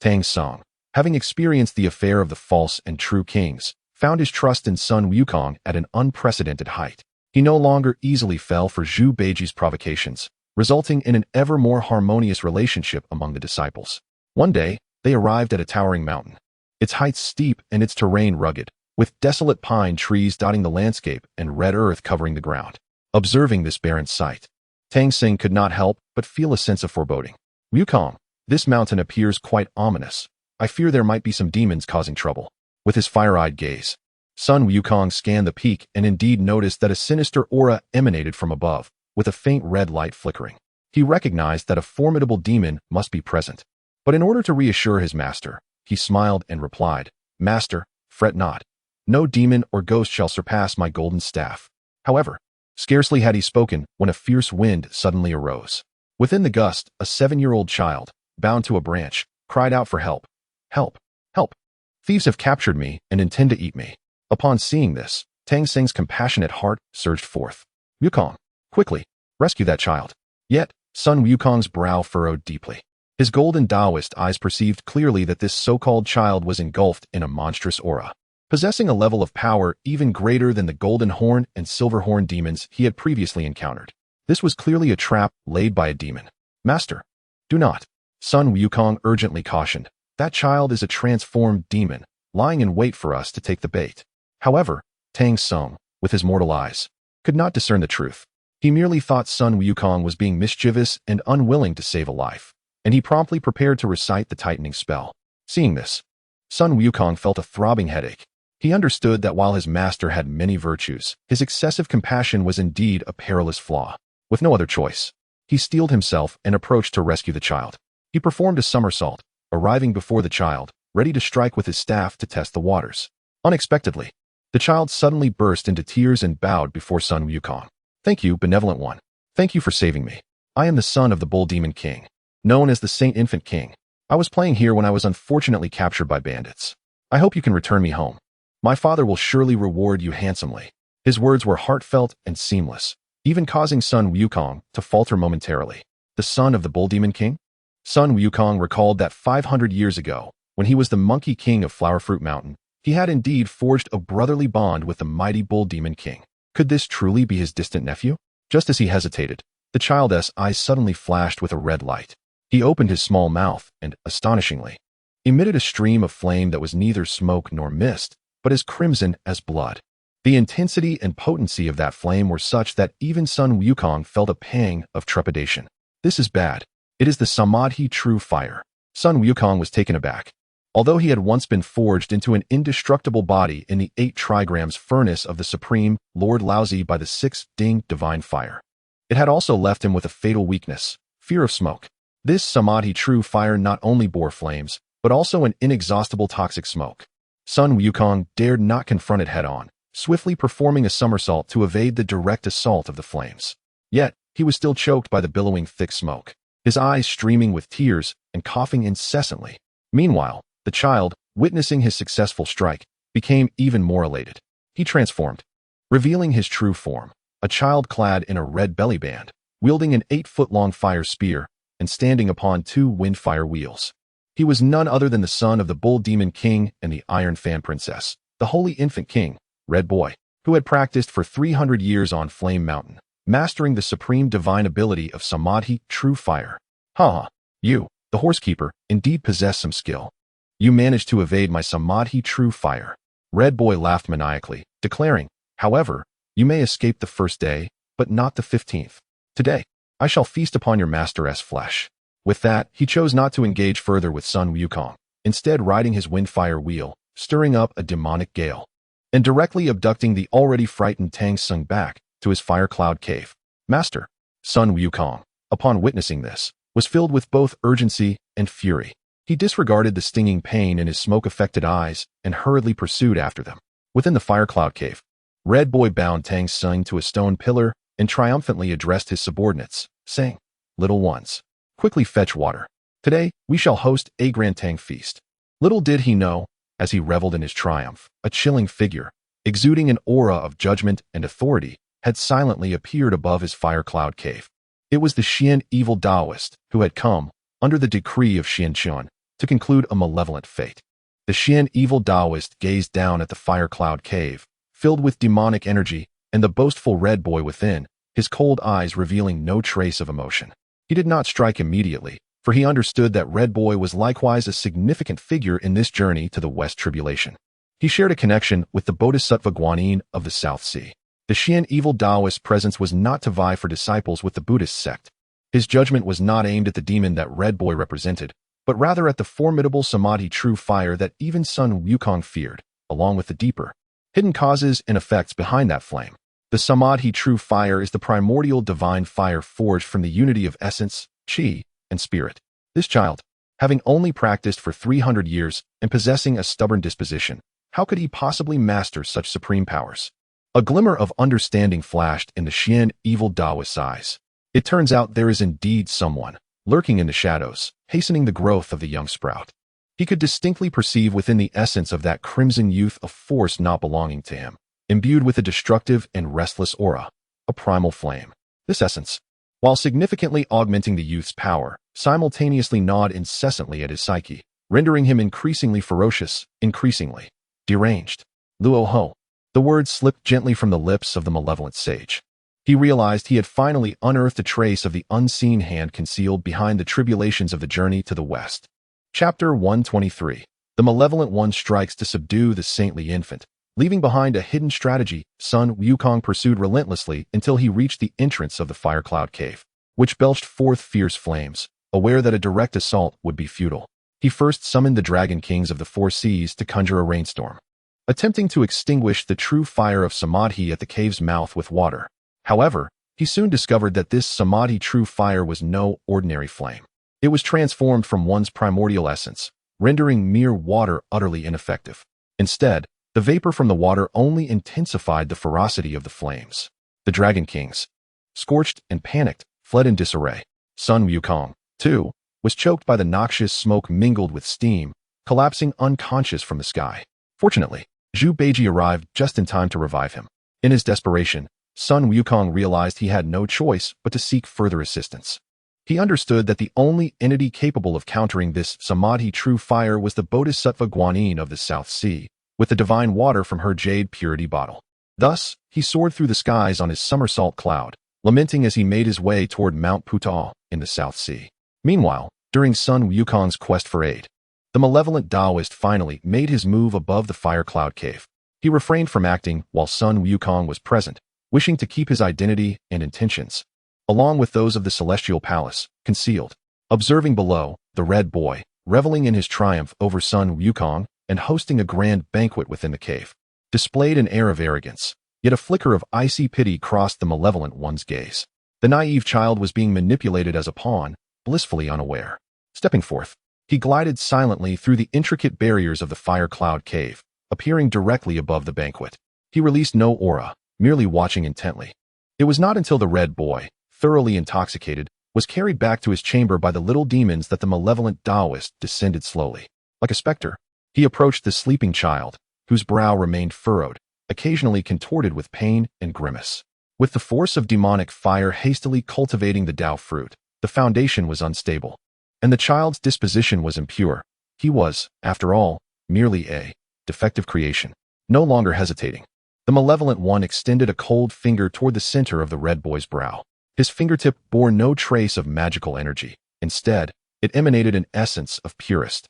Tang Song, having experienced the affair of the false and true kings, found his trust in Sun Wukong at an unprecedented height. He no longer easily fell for Zhu Beiji's provocations, resulting in an ever more harmonious relationship among the disciples. One day, they arrived at a towering mountain. Its heights steep and its terrain rugged, with desolate pine trees dotting the landscape and red earth covering the ground. Observing this barren sight, Tang Sing could not help but feel a sense of foreboding. "Wukong, this mountain appears quite ominous. I fear there might be some demons causing trouble." With his fire-eyed gaze, Sun Wukong scanned the peak and indeed noticed that a sinister aura emanated from above, with a faint red light flickering. He recognized that a formidable demon must be present. But in order to reassure his master, he smiled and replied, "Master, fret not. No demon or ghost shall surpass my golden staff." However, scarcely had he spoken when a fierce wind suddenly arose. Within the gust, a 7-year-old child, bound to a branch, cried out for help. "Help! Help! Thieves have captured me and intend to eat me." Upon seeing this, Tang Xing's compassionate heart surged forth. "Wukong, quickly, rescue that child." Yet, Sun Wukong's brow furrowed deeply. His golden Daoist eyes perceived clearly that this so-called child was engulfed in a monstrous aura, possessing a level of power even greater than the golden horn and silver horn demons he had previously encountered. This was clearly a trap laid by a demon. "Master, do not," Sun Wukong urgently cautioned. "That child is a transformed demon, lying in wait for us to take the bait." However, Tang Xing, with his mortal eyes, could not discern the truth. He merely thought Sun Wukong was being mischievous and unwilling to save a life, and he promptly prepared to recite the tightening spell. Seeing this, Sun Wukong felt a throbbing headache. He understood that while his master had many virtues, his excessive compassion was indeed a perilous flaw. With no other choice, he steeled himself and approached to rescue the child. He performed a somersault, arriving before the child, ready to strike with his staff to test the waters. Unexpectedly, the child suddenly burst into tears and bowed before Sun Wukong. "Thank you, benevolent one. Thank you for saving me. I am the son of the Bull Demon King, known as the Saint Infant King. I was playing here when I was unfortunately captured by bandits. I hope you can return me home. My father will surely reward you handsomely." His words were heartfelt and seamless, even causing Sun Wukong to falter momentarily. The son of the Bull Demon King? Sun Wukong recalled that 500 years ago, when he was the Monkey King of Flowerfruit Mountain, he had indeed forged a brotherly bond with the mighty Bull Demon King. Could this truly be his distant nephew? Just as he hesitated, the child's eyes suddenly flashed with a red light. He opened his small mouth and, astonishingly, emitted a stream of flame that was neither smoke nor mist, but as crimson as blood. The intensity and potency of that flame were such that even Sun Wukong felt a pang of trepidation. "This is bad. It is the Samadhi true fire." Sun Wukong was taken aback. Although he had once been forged into an indestructible body in the 8 trigrams furnace of the Supreme Lord Laozi by the 6th Ding divine fire, it had also left him with a fatal weakness, fear of smoke. This Samadhi true fire not only bore flames, but also an inexhaustible toxic smoke. Sun Wukong dared not confront it head-on, swiftly performing a somersault to evade the direct assault of the flames. Yet, he was still choked by the billowing thick smoke, his eyes streaming with tears and coughing incessantly. Meanwhile, the child, witnessing his successful strike, became even more elated. He transformed, revealing his true form, a child clad in a red belly band, wielding an 8-foot-long fire spear, and standing upon 2 windfire wheels. He was none other than the son of the Bull Demon King and the Iron Fan Princess, the Holy Infant King, Red Boy, who had practiced for 300 years on Flame Mountain, mastering the supreme divine ability of Samadhi true fire. "Ha! You, the horsekeeper, indeed possess some skill. You managed to evade my Samadhi true fire." Red Boy laughed maniacally, declaring, "However, you may escape the first day, but not the 15th. Today, I shall feast upon your master's flesh." With that, he chose not to engage further with Sun Wukong, instead riding his windfire wheel, stirring up a demonic gale, and directly abducting the already frightened Tang Xing back to his fire cloud cave. "Master," Sun Wukong, upon witnessing this, was filled with both urgency and fury. He disregarded the stinging pain in his smoke-affected eyes and hurriedly pursued after them. Within the fire cloud cave, Red Boy bound Tang Xing to a stone pillar and triumphantly addressed his subordinates, saying, "Little ones, quickly fetch water. Today, we shall host a grand Tang feast." Little did he know, as he reveled in his triumph, a chilling figure, exuding an aura of judgment and authority, had silently appeared above his fire cloud cave. It was the Xian evil Daoist who had come, under the decree of Xian Chun, to conclude a malevolent fate. The Xian evil Daoist gazed down at the fire cloud cave, filled with demonic energy, and the boastful Red Boy within, his cold eyes revealing no trace of emotion. He did not strike immediately, for he understood that Red Boy was likewise a significant figure in this journey to the West Tribulation. He shared a connection with the Bodhisattva Guanyin of the South Sea. The Xian evil Daoist presence was not to vie for disciples with the Buddhist sect. His judgment was not aimed at the demon that Red Boy represented, but rather at the formidable Samadhi true fire that even Sun Wukong feared, along with the deeper, hidden causes and effects behind that flame. The Samadhi true fire is the primordial divine fire forged from the unity of essence, chi, and spirit. This child, having only practiced for 300 years and possessing a stubborn disposition, how could he possibly master such supreme powers? A glimmer of understanding flashed in the Xian evil Daoist's eyes. It turns out there is indeed someone, lurking in the shadows, hastening the growth of the young sprout. He could distinctly perceive within the essence of that crimson youth a force not belonging to him, imbued with a destructive and restless aura, a primal flame. This essence, while significantly augmenting the youth's power, simultaneously gnawed incessantly at his psyche, rendering him increasingly ferocious, increasingly deranged. Luo Ho. The words slipped gently from the lips of the malevolent sage. He realized he had finally unearthed a trace of the unseen hand concealed behind the tribulations of the journey to the west. Chapter 123. The Malevolent One strikes to subdue the saintly infant. Leaving behind a hidden strategy, Sun Wukong pursued relentlessly until he reached the entrance of the fire cloud cave, which belched forth fierce flames. Aware that a direct assault would be futile, he first summoned the dragon kings of the four seas to conjure a rainstorm, attempting to extinguish the true fire of Samadhi at the cave's mouth with water. However, he soon discovered that this Samadhi true fire was no ordinary flame. It was transformed from one's primordial essence, rendering mere water utterly ineffective. Instead, the vapor from the water only intensified the ferocity of the flames. The dragon kings, scorched and panicked, fled in disarray. Sun Wukong, too, was choked by the noxious smoke mingled with steam, collapsing unconscious from the sky. Fortunately, Zhu Beiji arrived just in time to revive him. In his desperation, Sun Wukong realized he had no choice but to seek further assistance. He understood that the only entity capable of countering this Samadhi true fire was the Bodhisattva Guanyin of the South Sea, with the divine water from her jade purity bottle. Thus, he soared through the skies on his somersault cloud, lamenting as he made his way toward Mount Putal in the South Sea. Meanwhile, during Sun Wukong's quest for aid, the malevolent Daoist finally made his move above the fire cloud cave. He refrained from acting while Sun Wukong was present, wishing to keep his identity and intentions, along with those of the Celestial Palace, concealed. Observing below, the Red Boy, reveling in his triumph over Sun Wukong and hosting a grand banquet within the cave, displayed an air of arrogance, yet a flicker of icy pity crossed the malevolent one's gaze. The naive child was being manipulated as a pawn, blissfully unaware. Stepping forth, he glided silently through the intricate barriers of the fire cloud cave, appearing directly above the banquet. He released no aura, merely watching intently. It was not until the Red Boy, thoroughly intoxicated, was carried back to his chamber by the little demons that the malevolent Daoist descended slowly. Like a specter, he approached the sleeping child, whose brow remained furrowed, occasionally contorted with pain and grimace. With the force of demonic fire hastily cultivating the Dao fruit, the foundation was unstable, and the child's disposition was impure. He was, after all, merely a defective creation. No longer hesitating, the malevolent one extended a cold finger toward the center of the Red Boy's brow. His fingertip bore no trace of magical energy. Instead, it emanated an essence of purest,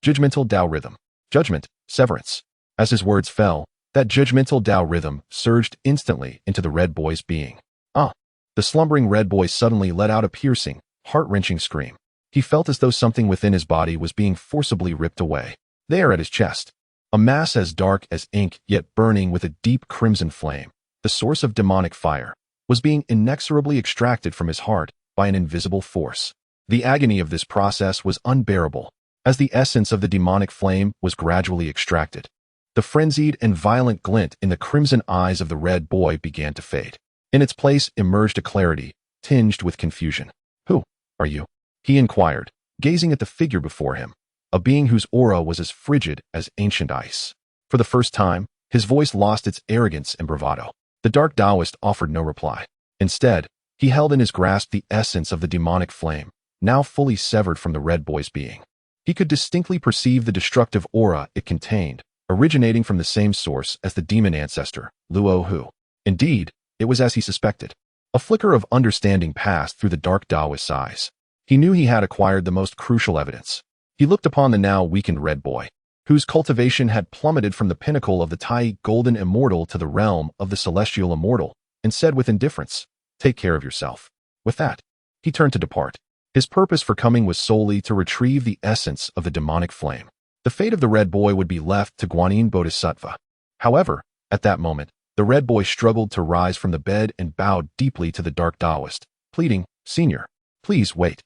judgmental Dao rhythm. Judgment, severance. As his words fell, that judgmental Dao rhythm surged instantly into the Red Boy's being. The slumbering Red Boy suddenly let out a piercing, heart-wrenching scream. He felt as though something within his body was being forcibly ripped away. There at his chest, a mass as dark as ink yet burning with a deep crimson flame, the source of demonic fire, was being inexorably extracted from his heart by an invisible force. The agony of this process was unbearable, as the essence of the demonic flame was gradually extracted. The frenzied and violent glint in the crimson eyes of the Red Boy began to fade. In its place emerged a clarity, tinged with confusion. "Who are you?" he inquired, gazing at the figure before him, a being whose aura was as frigid as ancient ice. For the first time, his voice lost its arrogance and bravado. The dark Daoist offered no reply. Instead, he held in his grasp the essence of the demonic flame, now fully severed from the Red Boy's being. He could distinctly perceive the destructive aura it contained, originating from the same source as the demon ancestor, Luo Hu. Indeed, it was as he suspected. A flicker of understanding passed through the dark Daoist's eyes. He knew he had acquired the most crucial evidence. He looked upon the now weakened Red Boy, whose cultivation had plummeted from the pinnacle of the Tai Golden Immortal to the realm of the Celestial Immortal, and said with indifference, "Take care of yourself." With that, he turned to depart. His purpose for coming was solely to retrieve the essence of the demonic flame. The fate of the Red Boy would be left to Guanyin Bodhisattva. However, at that moment, The red boy struggled to rise from the bed and bowed deeply to the dark Daoist, pleading, "Senior, please wait."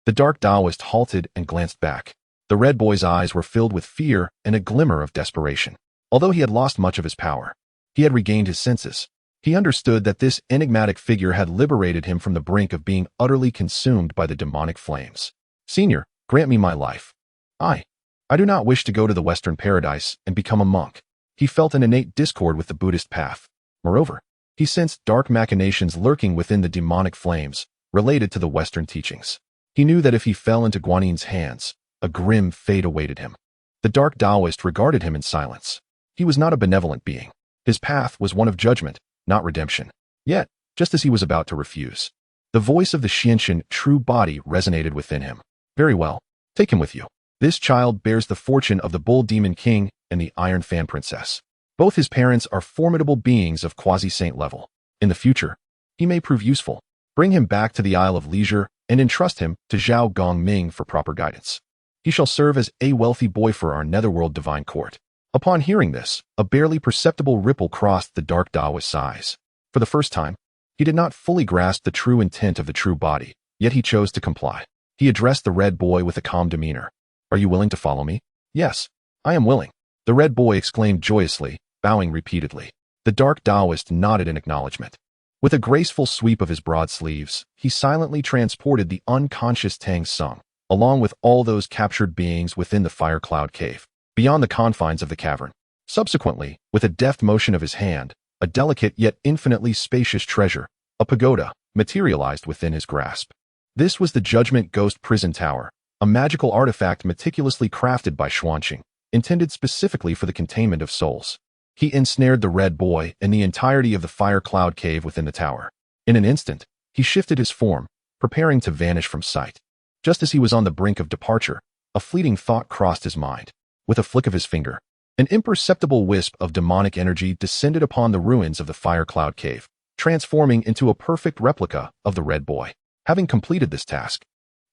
The dark Daoist halted and glanced back. The red boy's eyes were filled with fear and a glimmer of desperation. Although he had lost much of his power, he had regained his senses. He understood that this enigmatic figure had liberated him from the brink of being utterly consumed by the demonic flames. "Senior, grant me my life. I do not wish to go to the Western paradise and become a monk." He felt an innate discord with the Buddhist path. Moreover, he sensed dark machinations lurking within the demonic flames related to the Western teachings. He knew that if he fell into Guanin's hands, a grim fate awaited him. The dark Daoist regarded him in silence. He was not a benevolent being. His path was one of judgment, not redemption. Yet, just as he was about to refuse, the voice of the Xianxian true body resonated within him. "Very well, take him with you. This child bears the fortune of the Bull Demon King and the Iron Fan Princess. Both his parents are formidable beings of quasi-saint level. In the future, he may prove useful. Bring him back to the Isle of Leisure and entrust him to Zhao Gongming for proper guidance. He shall serve as a wealthy boy for our netherworld divine court." Upon hearing this, a barely perceptible ripple crossed the dark Daoist's eyes. For the first time, he did not fully grasp the true intent of the true body, yet he chose to comply. He addressed the red boy with a calm demeanor. "Are you willing to follow me?" "Yes, I am willing," the red boy exclaimed joyously, bowing repeatedly. The dark Daoist nodded in acknowledgement. With a graceful sweep of his broad sleeves, he silently transported the unconscious Tang Sung, along with all those captured beings within the fire cloud cave, beyond the confines of the cavern. Subsequently, with a deft motion of his hand, a delicate yet infinitely spacious treasure, a pagoda, materialized within his grasp. This was the Judgment Ghost Prison Tower, a magical artifact meticulously crafted by Xuanqing, intended specifically for the containment of souls. He ensnared the red boy and the entirety of the fire cloud cave within the tower. In an instant, he shifted his form, preparing to vanish from sight. Just as he was on the brink of departure, a fleeting thought crossed his mind. With a flick of his finger, an imperceptible wisp of demonic energy descended upon the ruins of the fire cloud cave, transforming into a perfect replica of the red boy. Having completed this task,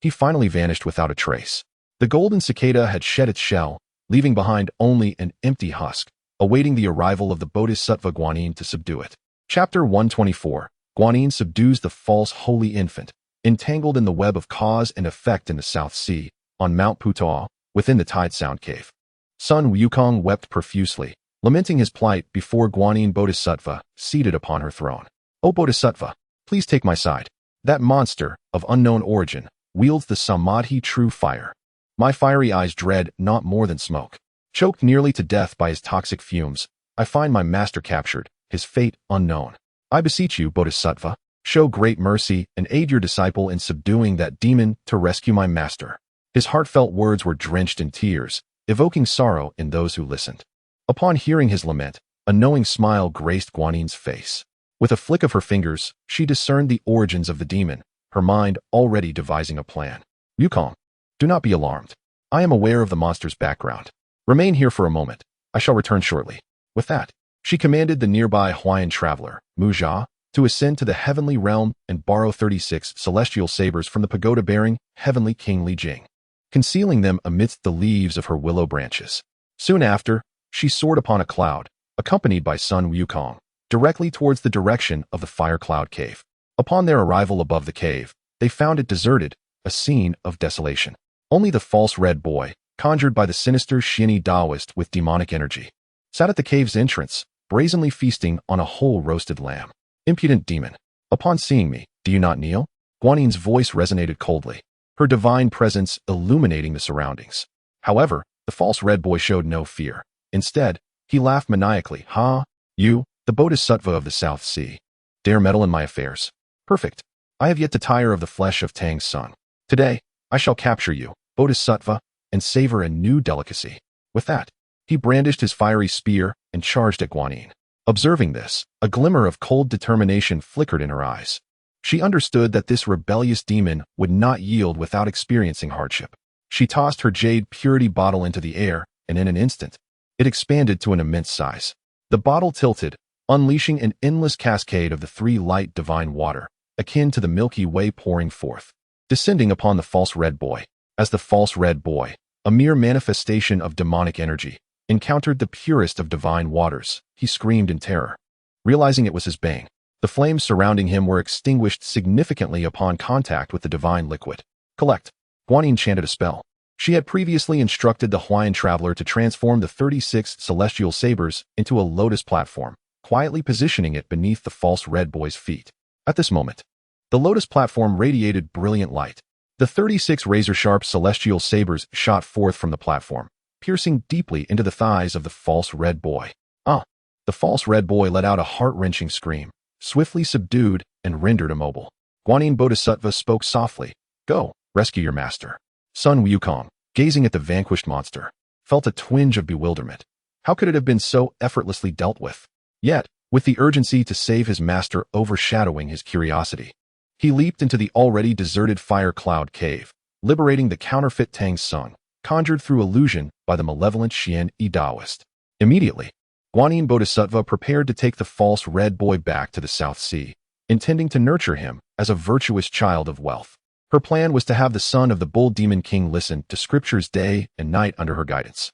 he finally vanished without a trace. The golden cicada had shed its shell, leaving behind only an empty husk, awaiting the arrival of the Bodhisattva Guanyin to subdue it. Chapter 124. Guanyin subdues the false holy infant, entangled in the web of cause and effect in the South Sea, on Mount Putao, within the Tide Sound Cave. Sun Wukong wept profusely, lamenting his plight before Guanyin Bodhisattva, seated upon her throne. "O Bodhisattva, please take my side. That monster, of unknown origin, wields the Samadhi true fire. My fiery eyes dread not more than smoke. Choked nearly to death by his toxic fumes, I find my master captured, his fate unknown. I beseech you, Bodhisattva, show great mercy and aid your disciple in subduing that demon to rescue my master." His heartfelt words were drenched in tears, evoking sorrow in those who listened. Upon hearing his lament, a knowing smile graced Guanin's face. With a flick of her fingers, she discerned the origins of the demon, her mind already devising a plan. "Wukong, do not be alarmed. I am aware of the monster's background. Remain here for a moment. I shall return shortly." With that, she commanded the nearby Huayan traveler, Mu Jia, to ascend to the heavenly realm and borrow 36 celestial sabers from the pagoda-bearing heavenly King Li Jing, concealing them amidst the leaves of her willow branches. Soon after, she soared upon a cloud, accompanied by Sun Wukong, directly towards the direction of the fire cloud cave. Upon their arrival above the cave, they found it deserted, a scene of desolation. Only the false red boy, conjured by the sinister Xianyi Daoist with demonic energy, sat at the cave's entrance, brazenly feasting on a whole roasted lamb. "Impudent demon, upon seeing me, do you not kneel?" Guanin's voice resonated coldly, her divine presence illuminating the surroundings. However, the false red boy showed no fear. Instead, he laughed maniacally. "Ha, you, the Bodhisattva of the South Sea, dare meddle in my affairs? Perfect. I have yet to tire of the flesh of Tang Sung. Today, I shall capture you, Bodhisattva, and savor a new delicacy." With that, he brandished his fiery spear and charged at Guanin. Observing this, a glimmer of cold determination flickered in her eyes. She understood that this rebellious demon would not yield without experiencing hardship. She tossed her jade purity bottle into the air, and in an instant, it expanded to an immense size. The bottle tilted, unleashing an endless cascade of the three light divine water, akin to the Milky Way pouring forth, descending upon the false red boy. As the false red boy, a mere manifestation of demonic energy, encountered the purest of divine waters, he screamed in terror. realizing it was his bane. The flames surrounding him were extinguished significantly upon contact with the divine liquid. Collect. Guanyin chanted a spell. She had previously instructed the Hawaiian traveler to transform the 36 celestial sabers into a lotus platform, quietly positioning it beneath the false red boy's feet. At this moment, the lotus platform radiated brilliant light. The 36 razor-sharp celestial sabers shot forth from the platform, piercing deeply into the thighs of the false red boy. The false red boy let out a heart-wrenching scream, swiftly subdued and rendered immobile. Guanyin Bodhisattva spoke softly. Go, rescue your master. Sun Wukong, gazing at the vanquished monster, felt a twinge of bewilderment. How could it have been so effortlessly dealt with? Yet, with the urgency to save his master overshadowing his curiosity, he leaped into the already deserted fire cloud cave, liberating the counterfeit Tang Sung, conjured through illusion by the malevolent Xian Yi Daoist. Immediately, Guanyin Bodhisattva prepared to take the false red boy back to the South Sea, intending to nurture him as a virtuous child of wealth. Her plan was to have the son of the bull demon king listen to scriptures day and night under her guidance,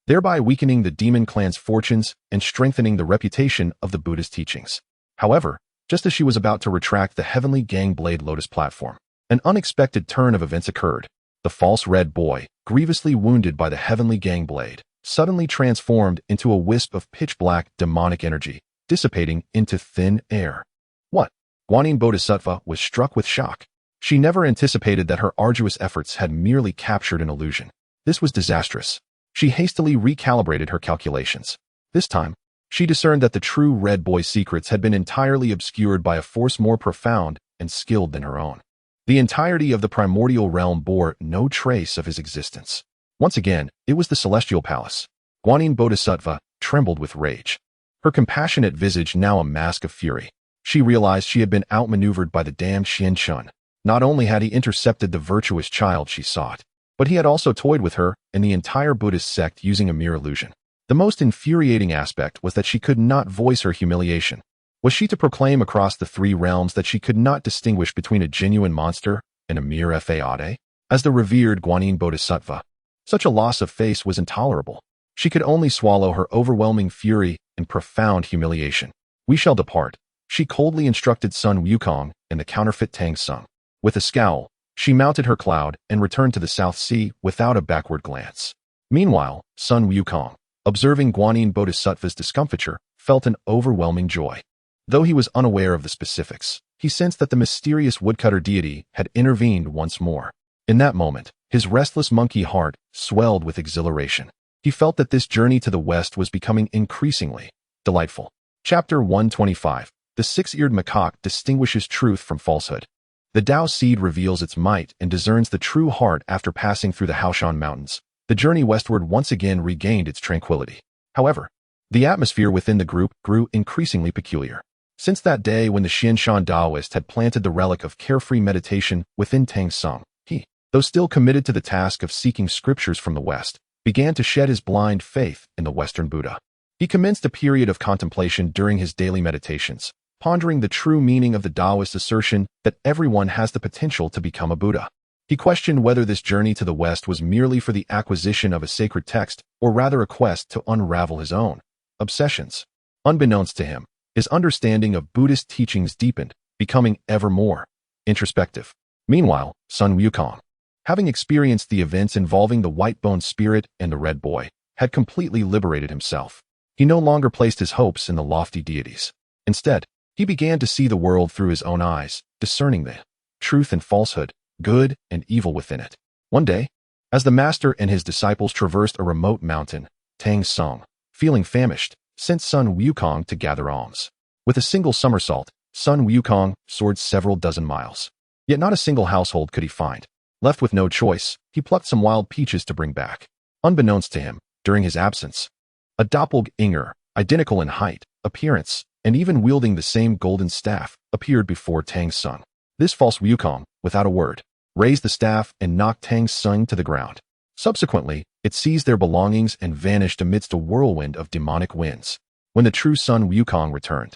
thereby weakening the demon clan's fortunes and strengthening the reputation of the Buddha's teachings. However, just as she was about to retract the heavenly gang blade lotus platform, an unexpected turn of events occurred. The false red boy, grievously wounded by the heavenly gang blade, suddenly transformed into a wisp of pitch-black demonic energy, dissipating into thin air. What? Guanyin Bodhisattva was struck with shock. She never anticipated that her arduous efforts had merely captured an illusion. This was disastrous. She hastily recalibrated her calculations. This time, she discerned that the true red boy's secrets had been entirely obscured by a force more profound and skilled than her own. The entirety of the primordial realm bore no trace of his existence. Once again, it was the Celestial Palace. Guanyin Bodhisattva trembled with rage, her compassionate visage now a mask of fury. She realized she had been outmaneuvered by the damned Lin Chen. Not only had he intercepted the virtuous child she sought, but he had also toyed with her and the entire Buddhist sect using a mere illusion. The most infuriating aspect was that she could not voice her humiliation. Was she to proclaim across the three realms that she could not distinguish between a genuine monster and a mere fade? As the revered Guanyin Bodhisattva, such a loss of face was intolerable. She could only swallow her overwhelming fury and profound humiliation. We shall depart, she coldly instructed Sun Wukong and the counterfeit Tang Sung. With a scowl, she mounted her cloud and returned to the South Sea without a backward glance. Meanwhile, Sun Wukong, observing Guanyin Bodhisattva's discomfiture, felt an overwhelming joy. Though he was unaware of the specifics, he sensed that the mysterious woodcutter deity had intervened once more. In that moment, his restless monkey heart swelled with exhilaration. He felt that this journey to the west was becoming increasingly delightful. Chapter 125. The six-eared macaque distinguishes truth from falsehood. The Dao seed reveals its might and discerns the true heart after passing through the Haoshan Mountains. The journey westward once again regained its tranquility. However, the atmosphere within the group grew increasingly peculiar. Since that day when the Xianshan Daoist had planted the relic of carefree meditation within Tang Sung, he, though still committed to the task of seeking scriptures from the West, began to shed his blind faith in the Western Buddha. He commenced a period of contemplation during his daily meditations, pondering the true meaning of the Daoist assertion that everyone has the potential to become a Buddha. He questioned whether this journey to the West was merely for the acquisition of a sacred text or rather a quest to unravel his own obsessions. Unbeknownst to him, his understanding of Buddhist teachings deepened, becoming ever more introspective. Meanwhile, Sun Wukong, having experienced the events involving the white-boned spirit and the red boy, had completely liberated himself. He no longer placed his hopes in the lofty deities. Instead, he began to see the world through his own eyes, discerning the truth and falsehood, good and evil within it. One day, as the master and his disciples traversed a remote mountain, Tang Sung, feeling famished, sent Sun Wukong to gather alms. With a single somersault, Sun Wukong soared several dozen miles. Yet not a single household could he find. Left with no choice, he plucked some wild peaches to bring back. Unbeknownst to him, during his absence, a doppelganger, identical in height, appearance, and even wielding the same golden staff, appeared before Tang Sung. This false Wukong, without a word, raised the staff and knocked Tang Sung to the ground. Subsequently, it seized their belongings and vanished amidst a whirlwind of demonic winds. When the true Sun Wukong returned,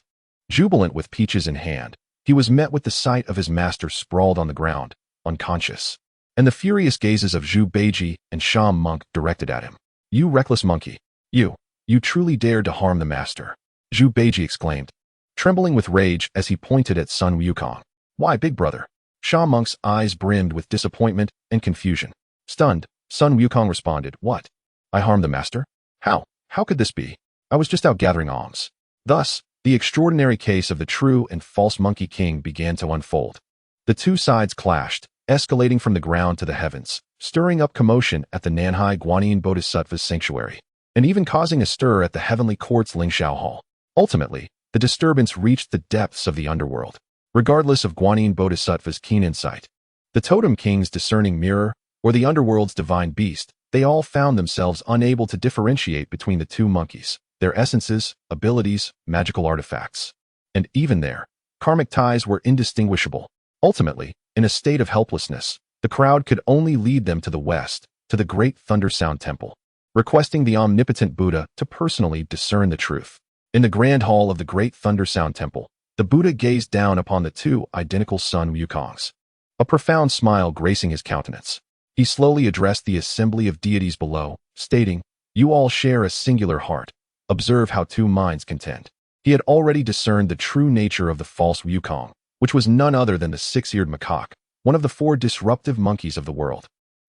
jubilant with peaches in hand, he was met with the sight of his master sprawled on the ground, unconscious, and the furious gazes of Zhu Beiji and Sha Monk directed at him. "You reckless monkey! You truly dared to harm the master!" Zhu Beiji exclaimed. trembling with rage as he pointed at Sun Wukong. "Why, big brother?" Sha Monk's eyes brimmed with disappointment and confusion. Stunned, Sun Wukong responded, "What? I harmed the master? How? How could this be? I was just out gathering alms." Thus, the extraordinary case of the true and false Monkey King began to unfold. The two sides clashed, escalating from the ground to the heavens, stirring up commotion at the Nanhai Guanyin Bodhisattva's sanctuary, and even causing a stir at the Heavenly Court's Lingxiao Hall. Ultimately, the disturbance reached the depths of the underworld. Regardless of Guanyin Bodhisattva's keen insight, the Totem King's discerning mirror, or the underworld's divine beast, they all found themselves unable to differentiate between the two monkeys, their essences, abilities, magical artifacts. And even there, karmic ties were indistinguishable. Ultimately, in a state of helplessness, the crowd could only lead them to the west, to the Great Thunder Sound Temple, requesting the omnipotent Buddha to personally discern the truth. In the grand hall of the Great Thunder Sound Temple, the Buddha gazed down upon the two identical Sun Wukongs, a profound smile gracing his countenance. He slowly addressed the assembly of deities below, stating, "You all share a singular heart. Observe how two minds contend." He had already discerned the true nature of the false Wukong, which was none other than the six-eared macaque, one of the four disruptive monkeys of the world.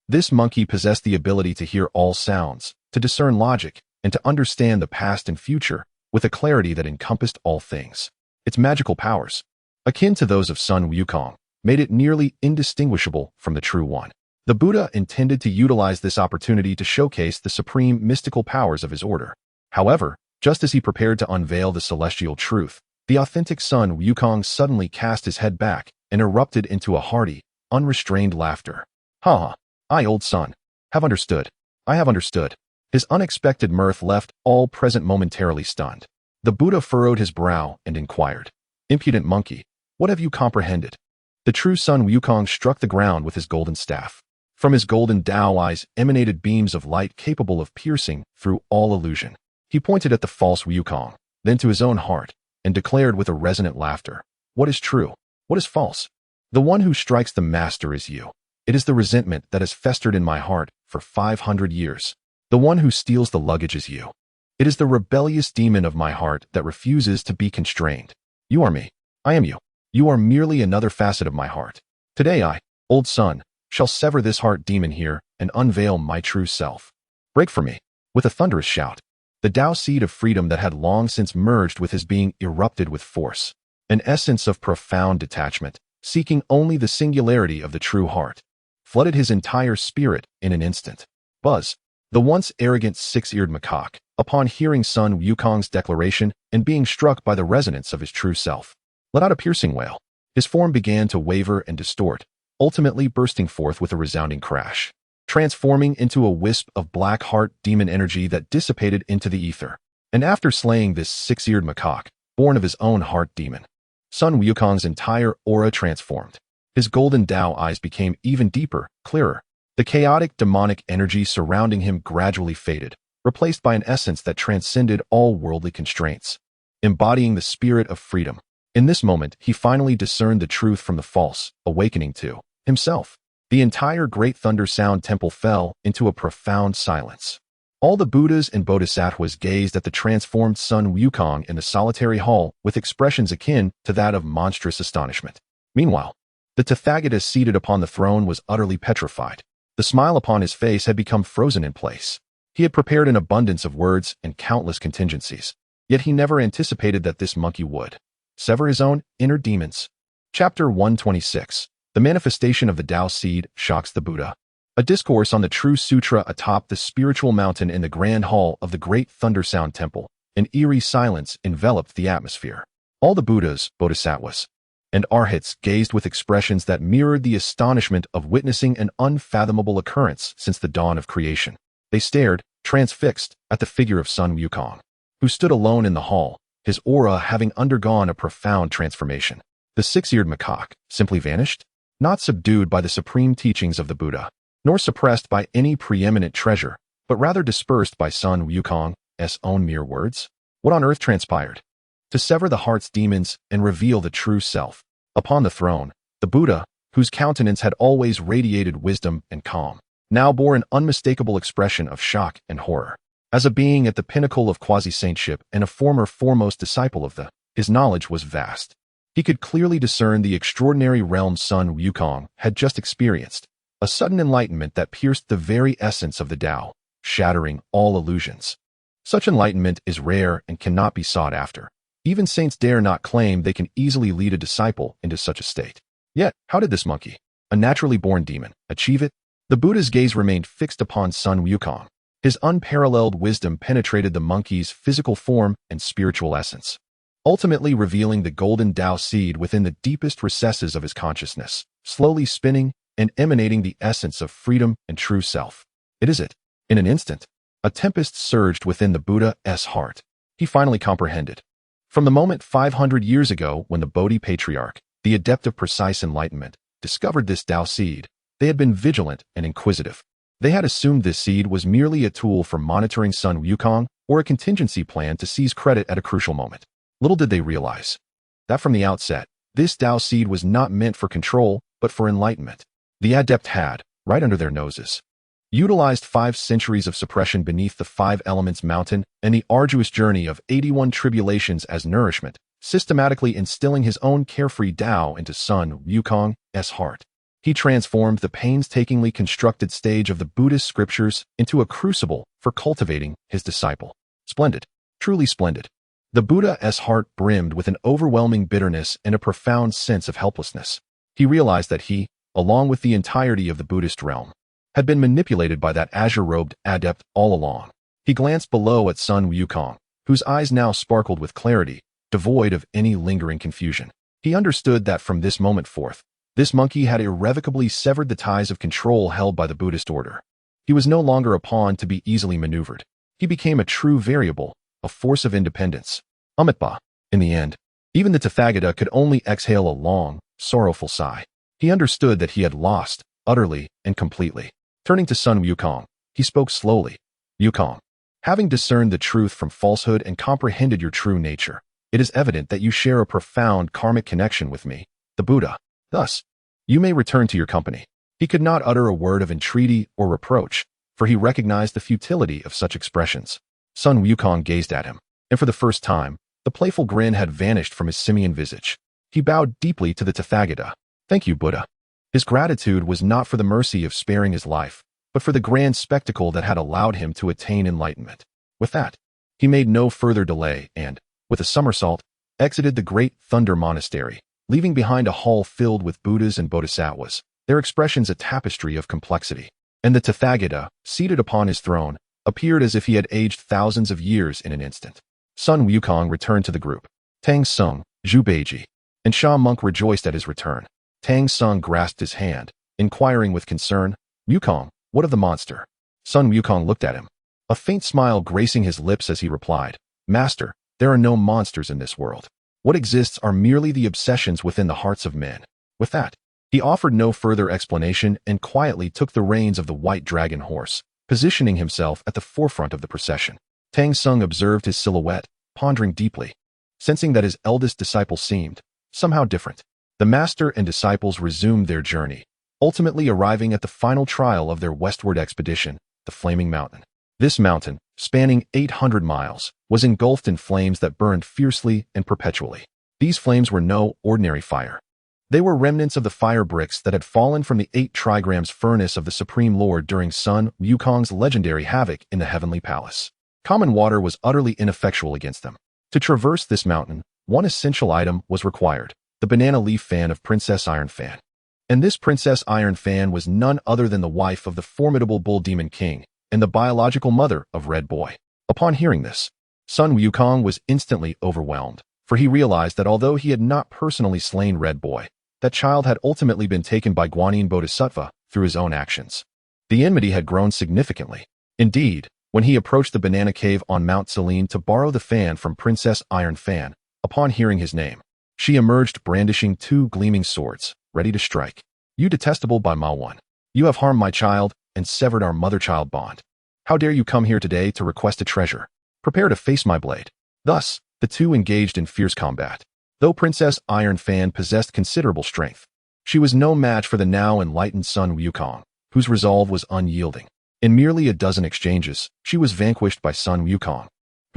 This monkey possessed the ability to hear all sounds, to discern logic, and to understand the past and future with a clarity that encompassed all things. Its magical powers, akin to those of Sun Wukong, made it nearly indistinguishable from the true one. The Buddha intended to utilize this opportunity to showcase the supreme mystical powers of his order. However, just as he prepared to unveil the celestial truth, the authentic Sun Wukong suddenly cast his head back and erupted into a hearty, unrestrained laughter. "Ha ha, I, old son, have understood. I have understood." His unexpected mirth left all present momentarily stunned. The Buddha furrowed his brow and inquired, "Impudent monkey, what have you comprehended?" The true Sun Wukong struck the ground with his golden staff. From his golden Dao eyes emanated beams of light capable of piercing through all illusion. He pointed at the false Wukong, then to his own heart, and declared with a resonant laughter, "What is true? What is false? The one who strikes the master is you. It is the resentment that has festered in my heart for 500 years. The one who steals the luggage is you. It is the rebellious demon of my heart that refuses to be constrained. You are me. I am you. You are merely another facet of my heart. Today I, old son, shall sever this heart demon here and unveil my true self. Break for me." With a thunderous shout, the Dao seed of freedom that had long since merged with his being erupted with force, an essence of profound detachment, seeking only the singularity of the true heart, flooded his entire spirit in an instant. Buzz, the once arrogant six-eared macaque, upon hearing Sun Wukong's declaration and being struck by the resonance of his true self, let out a piercing wail. His form began to waver and distort, ultimately bursting forth with a resounding crash, transforming into a wisp of black heart demon energy that dissipated into the ether. And after slaying this six-eared macaque, born of his own heart demon, Sun Wukong's entire aura transformed. His golden Dao eyes became even deeper, clearer. The chaotic demonic energy surrounding him gradually faded, replaced by an essence that transcended all worldly constraints, embodying the spirit of freedom. In this moment, he finally discerned the truth from the false, awakening to himself. The entire Great Thunder Sound Temple fell into a profound silence. All the Buddhas and Bodhisattvas gazed at the transformed Sun Wukong in the solitary hall with expressions akin to that of monstrous astonishment. Meanwhile, the Tathagata seated upon the throne was utterly petrified. The smile upon his face had become frozen in place. He had prepared an abundance of words and countless contingencies, yet he never anticipated that this monkey would sever his own inner demons. Chapter 126. The manifestation of the Dao seed shocks the Buddha. A discourse on the true sutra atop the spiritual mountain in the grand hall of the Great Thunder Sound Temple. An eerie silence enveloped the atmosphere. All the Buddhas, Bodhisattvas, and Arhats gazed with expressions that mirrored the astonishment of witnessing an unfathomable occurrence since the dawn of creation. They stared, transfixed, at the figure of Sun Wukong, who stood alone in the hall, his aura having undergone a profound transformation. The six-eared macaque simply vanished, not subdued by the supreme teachings of the Buddha, nor suppressed by any preeminent treasure, but rather dispersed by Sun Wukong's own mere words. What on earth transpired? To sever the heart's demons and reveal the true self. Upon the throne, the Buddha, whose countenance had always radiated wisdom and calm, now bore an unmistakable expression of shock and horror. As a being at the pinnacle of quasi-saintship and a former foremost disciple of the His knowledge was vast. He could clearly discern the extraordinary realm Sun Wukong had just experienced, a sudden enlightenment that pierced the very essence of the Tao, shattering all illusions. Such enlightenment is rare and cannot be sought after. Even saints dare not claim they can easily lead a disciple into such a state. Yet, how did this monkey, a naturally born demon, achieve it? The Buddha's gaze remained fixed upon Sun Wukong. His unparalleled wisdom penetrated the monkey's physical form and spiritual essence, ultimately revealing the golden Tao seed within the deepest recesses of his consciousness, slowly spinning and emanating the essence of freedom and true self. It is it. In an instant, a tempest surged within the Buddha's heart. He finally comprehended. From the moment 500 years ago when the Bodhi patriarch, the adept of precise enlightenment, discovered this Tao seed, they had been vigilant and inquisitive. They had assumed this seed was merely a tool for monitoring Sun Wukong or a contingency plan to seize credit at a crucial moment. Little did they realize that from the outset, this Tao seed was not meant for control, but for enlightenment. The adept had, right under their noses, utilized 5 centuries of suppression beneath the 5 elements mountain and the arduous journey of 81 tribulations as nourishment, systematically instilling his own carefree Tao into Sun Wukong's heart. He transformed the painstakingly constructed stage of the Buddhist scriptures into a crucible for cultivating his disciple. Splendid, truly splendid. The Buddha's heart brimmed with an overwhelming bitterness and a profound sense of helplessness. He realized that he, along with the entirety of the Buddhist realm, had been manipulated by that azure-robed adept all along. He glanced below at Sun Wukong, whose eyes now sparkled with clarity, devoid of any lingering confusion. He understood that from this moment forth, this monkey had irrevocably severed the ties of control held by the Buddhist order. He was no longer a pawn to be easily maneuvered. He became a true variable, a force of independence. Amitabha. In the end, even the Tathagata could only exhale a long, sorrowful sigh. He understood that he had lost, utterly and completely. Turning to Sun Wukong, he spoke slowly. Wukong, having discerned the truth from falsehood and comprehended your true nature, it is evident that you share a profound karmic connection with me, the Buddha. Thus, you may return to your company. He could not utter a word of entreaty or reproach, for he recognized the futility of such expressions. Sun Wukong gazed at him, and for the first time, the playful grin had vanished from his simian visage. He bowed deeply to the Tathagata. Thank you, Buddha. His gratitude was not for the mercy of sparing his life, but for the grand spectacle that had allowed him to attain enlightenment. With that, he made no further delay and, with a somersault, exited the great Thunder Monastery, leaving behind a hall filled with Buddhas and Bodhisattvas, their expressions a tapestry of complexity. And the Tathagata, seated upon his throne, appeared as if he had aged thousands of years in an instant. Sun Wukong returned to the group. Tang Sung, Zhu Beiji, and Sha Monk rejoiced at his return. Tang Sung grasped his hand, inquiring with concern, Wukong, what of the monster? Sun Wukong looked at him, a faint smile gracing his lips as he replied, Master, there are no monsters in this world. What exists are merely the obsessions within the hearts of men. With that, he offered no further explanation and quietly took the reins of the white dragon horse, positioning himself at the forefront of the procession. Tang Sung observed his silhouette, pondering deeply, sensing that his eldest disciple seemed somehow different. The master and disciples resumed their journey, ultimately arriving at the final trial of their westward expedition, the Flaming Mountain. This mountain, spanning 800 miles, was engulfed in flames that burned fiercely and perpetually. These flames were no ordinary fire. They were remnants of the fire bricks that had fallen from the 8 trigrams furnace of the Supreme Lord during Sun Wukong's legendary havoc in the Heavenly Palace. Common water was utterly ineffectual against them. To traverse this mountain, one essential item was required, the banana leaf fan of Princess Iron Fan. And this Princess Iron Fan was none other than the wife of the formidable Bull Demon King and the biological mother of Red Boy. Upon hearing this, Sun Wukong was instantly overwhelmed, for he realized that although he had not personally slain Red Boy, that child had ultimately been taken by Guanyin Bodhisattva through his own actions. The enmity had grown significantly. Indeed, when he approached the banana cave on Mount Selene to borrow the fan from Princess Iron Fan, upon hearing his name, she emerged brandishing 2 gleaming swords, ready to strike. You detestable Bai Ma One. You have harmed my child and severed our mother-child bond. How dare you come here today to request a treasure? Prepare to face my blade. Thus, the two engaged in fierce combat. Though Princess Iron Fan possessed considerable strength, she was no match for the now enlightened Sun Wukong, whose resolve was unyielding. In merely a dozen exchanges, she was vanquished by Sun Wukong,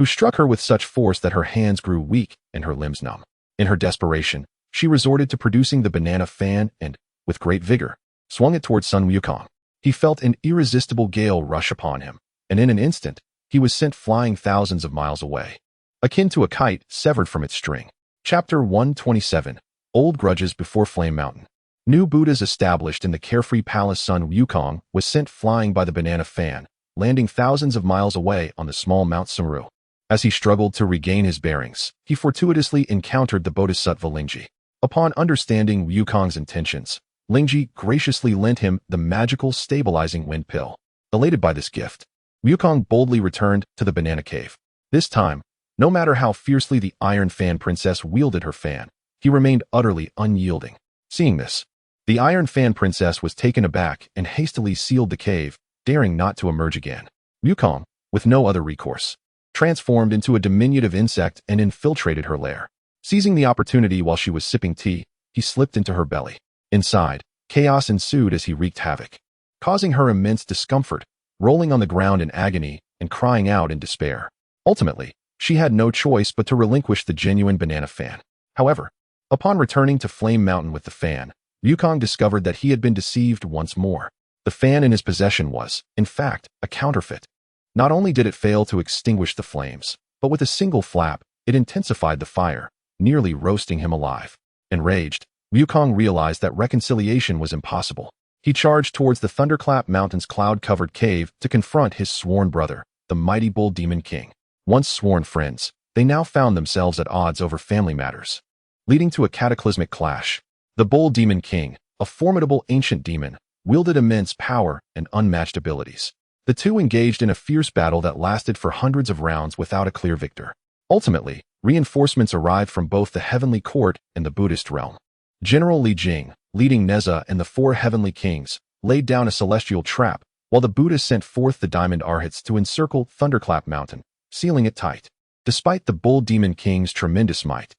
who struck her with such force that her hands grew weak and her limbs numb. In her desperation, she resorted to producing the banana fan and, with great vigor, swung it towards Sun Wukong. He felt an irresistible gale rush upon him, and in an instant, he was sent flying thousands of miles away, akin to a kite severed from its string. Chapter 127. Old Grudges Before Flame Mountain. New Buddhas established in the carefree palace. Sun Wukong was sent flying by the banana fan, landing thousands of miles away on the small Mount Saru. As he struggled to regain his bearings, he fortuitously encountered the Bodhisattva Lingji. Upon understanding Wukong's intentions, Lingji graciously lent him the magical stabilizing wind pill. Elated by this gift, Wukong boldly returned to the banana cave. This time, no matter how fiercely the Iron Fan Princess wielded her fan, he remained utterly unyielding. Seeing this, the Iron Fan Princess was taken aback and hastily sealed the cave, daring not to emerge again. Wukong, with no other recourse, transformed into a diminutive insect and infiltrated her lair. Seizing the opportunity while she was sipping tea, he slipped into her belly. Inside, chaos ensued as he wreaked havoc, causing her immense discomfort, rolling on the ground in agony and crying out in despair. Ultimately, she had no choice but to relinquish the genuine banana fan. However, upon returning to Flame Mountain with the fan, Wukong discovered that he had been deceived once more. The fan in his possession was, in fact, a counterfeit. Not only did it fail to extinguish the flames, but with a single flap, it intensified the fire, nearly roasting him alive. Enraged, Wukong realized that reconciliation was impossible. He charged towards the Thunderclap Mountain's cloud-covered cave to confront his sworn brother, the mighty Bull Demon King. Once sworn friends, they now found themselves at odds over family matters, leading to a cataclysmic clash. The Bull Demon King, a formidable ancient demon, wielded immense power and unmatched abilities. The two engaged in a fierce battle that lasted for hundreds of rounds without a clear victor. Ultimately, reinforcements arrived from both the Heavenly Court and the Buddhist realm. General Li Jing, leading Neza and the four Heavenly Kings, laid down a celestial trap, while the Buddhas sent forth the Diamond Arhats to encircle Thunderclap Mountain, sealing it tight. Despite the Bull Demon King's tremendous might,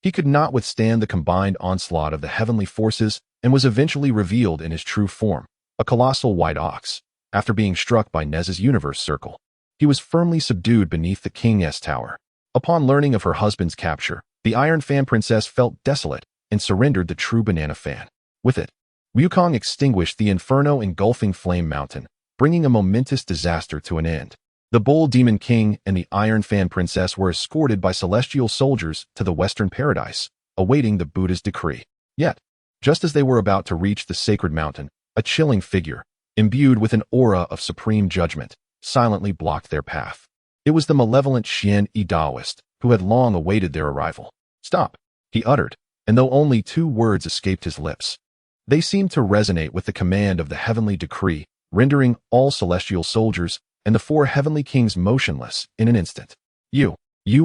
he could not withstand the combined onslaught of the heavenly forces and was eventually revealed in his true form, a colossal white ox. After being struck by Nez's universe circle, he was firmly subdued beneath the King's tower. Upon learning of her husband's capture, the Iron Fan Princess felt desolate and surrendered the true banana fan. With it, Wukong extinguished the inferno engulfing Flame Mountain, bringing a momentous disaster to an end. The Bull Demon King and the Iron Fan Princess were escorted by celestial soldiers to the Western Paradise, awaiting the Buddha's decree. Yet, just as they were about to reach the sacred mountain, a chilling figure, imbued with an aura of supreme judgment, silently blocked their path. It was the malevolent Daoist, who had long awaited their arrival. "Stop," he uttered, and though only 2 words escaped his lips, they seemed to resonate with the command of the heavenly decree, rendering all celestial soldiers and the 4 heavenly kings motionless in an instant. You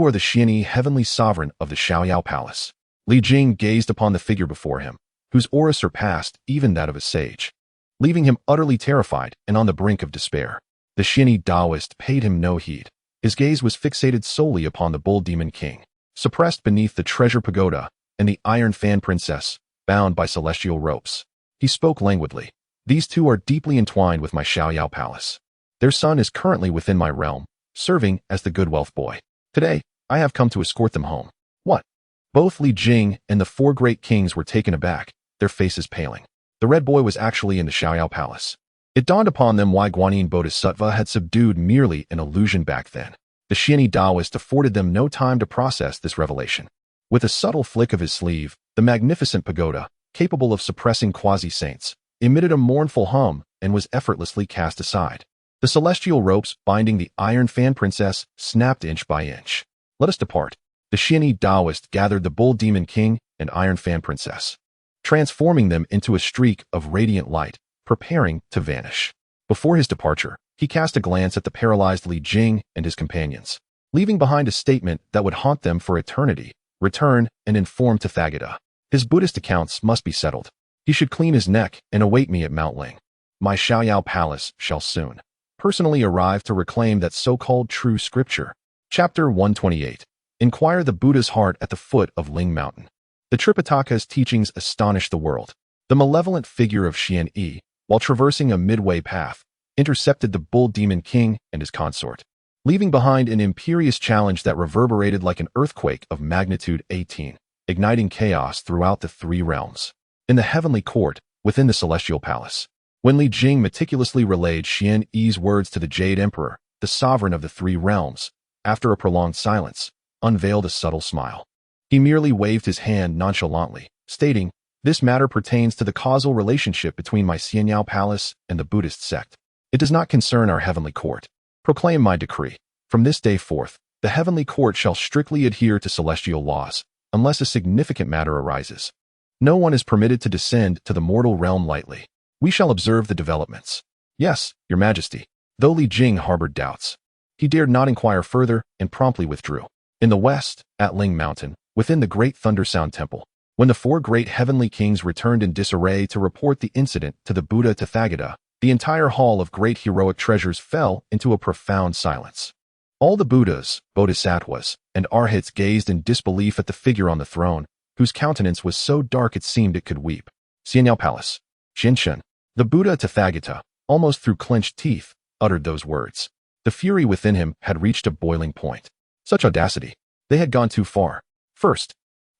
are the Xianyi heavenly sovereign of the Xiaoyao Palace." Li Jing gazed upon the figure before him, whose aura surpassed even that of a sage, leaving him utterly terrified and on the brink of despair. The Xianyi Daoist paid him no heed. His gaze was fixated solely upon the Bull Demon King, suppressed beneath the treasure pagoda, and the Iron Fan Princess, bound by celestial ropes. He spoke languidly. "These two are deeply entwined with my Xiaoyao Palace. Their son is currently within my realm, serving as the good wealth boy. Today, I have come to escort them home." "What?" Both Li Jing and the 4 great kings were taken aback, their faces paling. The red boy was actually in the Xiaoyao Palace. It dawned upon them why Guanyin Bodhisattva had subdued merely an illusion back then. The Xianyi Daoist afforded them no time to process this revelation. With a subtle flick of his sleeve, the magnificent pagoda, capable of suppressing quasi-saints, emitted a mournful hum and was effortlessly cast aside. The celestial ropes binding the Iron Fan Princess snapped inch by inch. "Let us depart." The Xianyi Daoist gathered the Bull Demon King and Iron Fan Princess, transforming them into a streak of radiant light, preparing to vanish. Before his departure, he cast a glance at the paralyzed Li Jing and his companions, leaving behind a statement that would haunt them for eternity: "Return and inform Tathagata. His Buddhist accounts must be settled. He should clean his neck and await me at Mount Ling. My Xiaoyao Palace shall soon personally arrive to reclaim that so-called true scripture." Chapter 128. Inquire the Buddha's heart at the foot of Ling Mountain. The Tripitaka's teachings astonished the world. The malevolent figure of Xian Yi, while traversing a midway path, intercepted the Bull Demon King and his consort. leaving behind an imperious challenge that reverberated like an earthquake of magnitude 18, igniting chaos throughout the three realms. In the heavenly court, within the celestial palace, when Li Jing meticulously relayed Xian Yi's words to the Jade Emperor, the sovereign of the three realms, after a prolonged silence, unveiled a subtle smile. He merely waved his hand nonchalantly, stating, "This matter pertains to the causal relationship between my Zixiao Palace and the Buddhist sect. It does not concern our heavenly court. Proclaim my decree. From this day forth, the heavenly court shall strictly adhere to celestial laws, unless a significant matter arises. No one is permitted to descend to the mortal realm lightly. We shall observe the developments." "Yes, your majesty." Though Li Jing harbored doubts, he dared not inquire further and promptly withdrew. In the west, at Ling Mountain, within the great Thundersound Temple, when the four great heavenly kings returned in disarray to report the incident to the Buddha Tathagata, the entire hall of great heroic treasures fell into a profound silence. All the Buddhas, Bodhisattvas, and Arhats gazed in disbelief at the figure on the throne, whose countenance was so dark it seemed it could weep. Zixiao Palace. Lin Chen, the Buddha Tathagata, almost through clenched teeth, uttered those words. The fury within him had reached a boiling point. Such audacity. They had gone too far. First,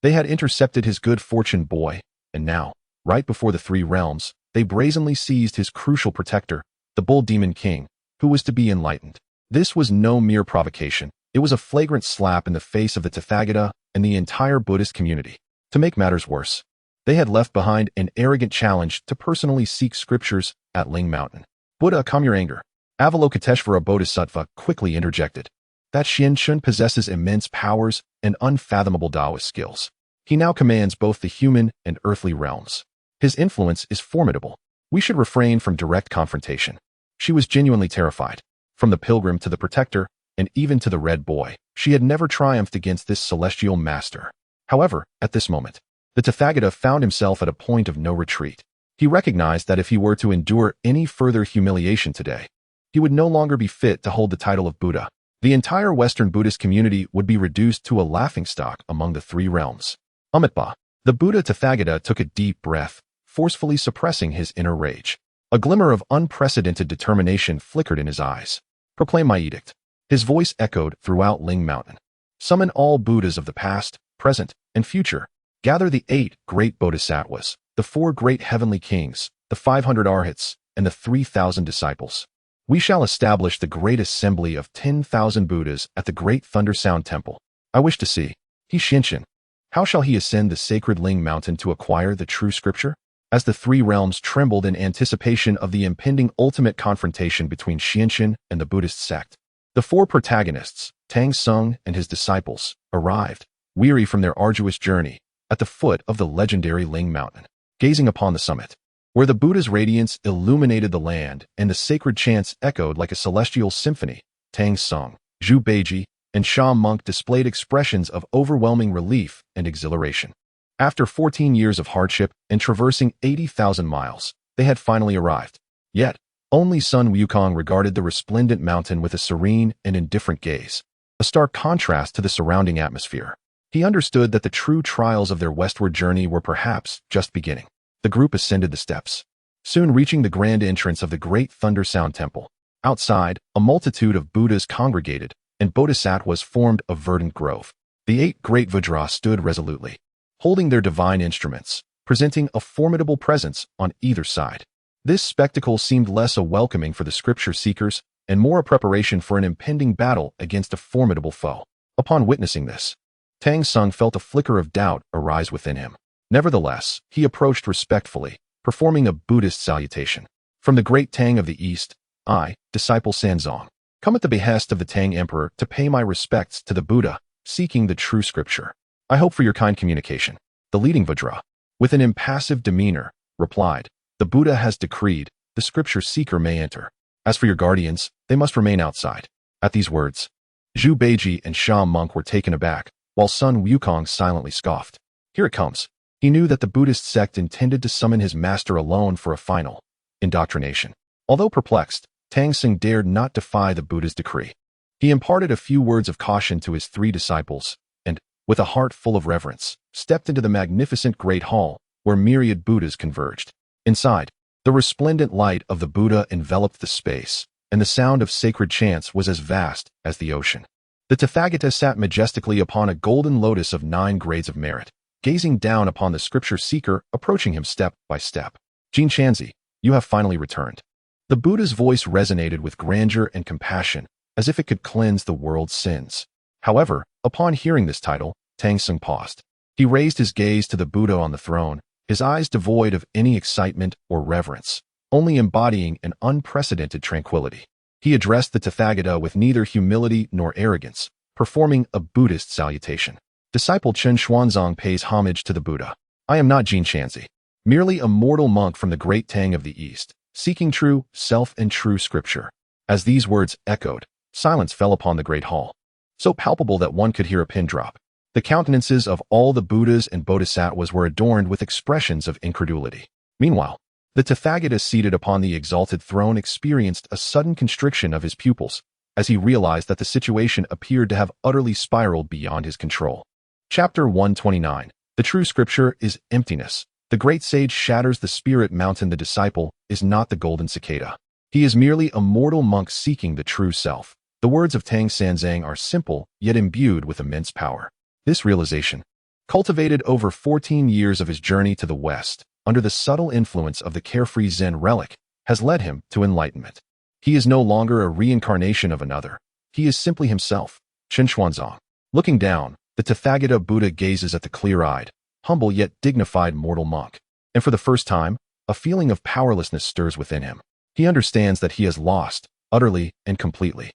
they had intercepted his good fortune boy, and now, right before the three realms, they brazenly seized his crucial protector, the Bull Demon King, who was to be enlightened. This was no mere provocation. It was a flagrant slap in the face of the Tathagata and the entire Buddhist community. To make matters worse, they had left behind an arrogant challenge to personally seek scriptures at Ling Mountain. "Buddha, calm your anger." Avalokiteshvara Bodhisattva quickly interjected. "That Lin Chen possesses immense powers and unfathomable Daoist skills. He now commands both the human and earthly realms. His influence is formidable. We should refrain from direct confrontation." She was genuinely terrified. From the pilgrim to the protector, and even to the red boy, she had never triumphed against this celestial master. However, at this moment, the Tathagata found himself at a point of no retreat. He recognized that if he were to endure any further humiliation today, he would no longer be fit to hold the title of Buddha. The entire Western Buddhist community would be reduced to a laughingstock among the three realms. Amitba, the Buddha Tathagata took a deep breath, forcefully suppressing his inner rage. A glimmer of unprecedented determination flickered in his eyes. "Proclaim my edict." His voice echoed throughout Ling Mountain. "Summon all Buddhas of the past, present, and future. Gather the 8 great Bodhisattvas, the 4 great heavenly kings, the 500 Arhats, and the 3,000 disciples. We shall establish the great assembly of 10,000 Buddhas at the great Thundersound Temple. I wish to see. He Shinshin. How shall he ascend the sacred Ling Mountain to acquire the true scripture?" As the three realms trembled in anticipation of the impending ultimate confrontation between Shinshin and the Buddhist sect, the 4 protagonists, Tang Sung and his disciples, arrived, weary from their arduous journey, at the foot of the legendary Ling Mountain. Gazing upon the summit, where the Buddha's radiance illuminated the land and the sacred chants echoed like a celestial symphony, Tang Sung, Zhu Beiji, and Sha Monk displayed expressions of overwhelming relief and exhilaration. After 14 years of hardship and traversing 80,000 miles, they had finally arrived. Yet, only Sun Wukong regarded the resplendent mountain with a serene and indifferent gaze, a stark contrast to the surrounding atmosphere. He understood that the true trials of their westward journey were perhaps just beginning. The group ascended the steps, soon reaching the grand entrance of the great Thundersound Temple. Outside, a multitude of Buddhas congregated, and Bodhisattvas formed a verdant grove. The 8 great Vajra stood resolutely, holding their divine instruments, presenting a formidable presence on either side. This spectacle seemed less a welcoming for the scripture seekers and more a preparation for an impending battle against a formidable foe. Upon witnessing this, Tang Sung felt a flicker of doubt arise within him. Nevertheless, he approached respectfully, performing a Buddhist salutation. "From the great Tang of the East, I, disciple Sanzong, come at the behest of the Tang Emperor to pay my respects to the Buddha, seeking the true scripture. I hope for your kind communication." The leading Vajra, with an impassive demeanor, replied, "The Buddha has decreed, the scripture seeker may enter. As for your guardians, they must remain outside." At these words, Zhu Beiji and Sha Monk were taken aback, while Sun Wukong silently scoffed. Here it comes. He knew that the Buddhist sect intended to summon his master alone for a final indoctrination. Although perplexed, Tang Sung dared not defy the Buddha's decree. He imparted a few words of caution to his 3 disciples, and, with a heart full of reverence, stepped into the magnificent great hall where myriad Buddhas converged. Inside, the resplendent light of the Buddha enveloped the space, and the sound of sacred chants was as vast as the ocean. The Tathagata sat majestically upon a golden lotus of 9 grades of merit, gazing down upon the scripture seeker approaching him step by step. Jin Chanzi, you have finally returned. The Buddha's voice resonated with grandeur and compassion, as if it could cleanse the world's sins. However, upon hearing this title, Tang Sung paused. He raised his gaze to the Buddha on the throne, his eyes devoid of any excitement or reverence, only embodying an unprecedented tranquility. He addressed the Tathagata with neither humility nor arrogance, performing a Buddhist salutation. Disciple Chen Xuanzang pays homage to the Buddha. I am not Jin Chanzi, merely a mortal monk from the great Tang of the East, seeking true self and true scripture. As these words echoed, silence fell upon the great hall, so palpable that one could hear a pin drop. The countenances of all the Buddhas and Bodhisattvas were adorned with expressions of incredulity. Meanwhile, the Tathagata seated upon the exalted throne experienced a sudden constriction of his pupils as he realized that the situation appeared to have utterly spiraled beyond his control. Chapter 129. The true scripture is emptiness. The great sage shatters the spirit mountain. The disciple is not the golden cicada. He is merely a mortal monk seeking the true self. The words of Tang Sanzang are simple, yet imbued with immense power. This realization, cultivated over 14 years of his journey to the West, under the subtle influence of the carefree Zen relic, has led him to enlightenment. He is no longer a reincarnation of another. He is simply himself, Chen Xuanzang. Looking down, the Tathagata Buddha gazes at the clear-eyed, humble yet dignified mortal monk, and for the first time, a feeling of powerlessness stirs within him. He understands that he has lost, utterly and completely.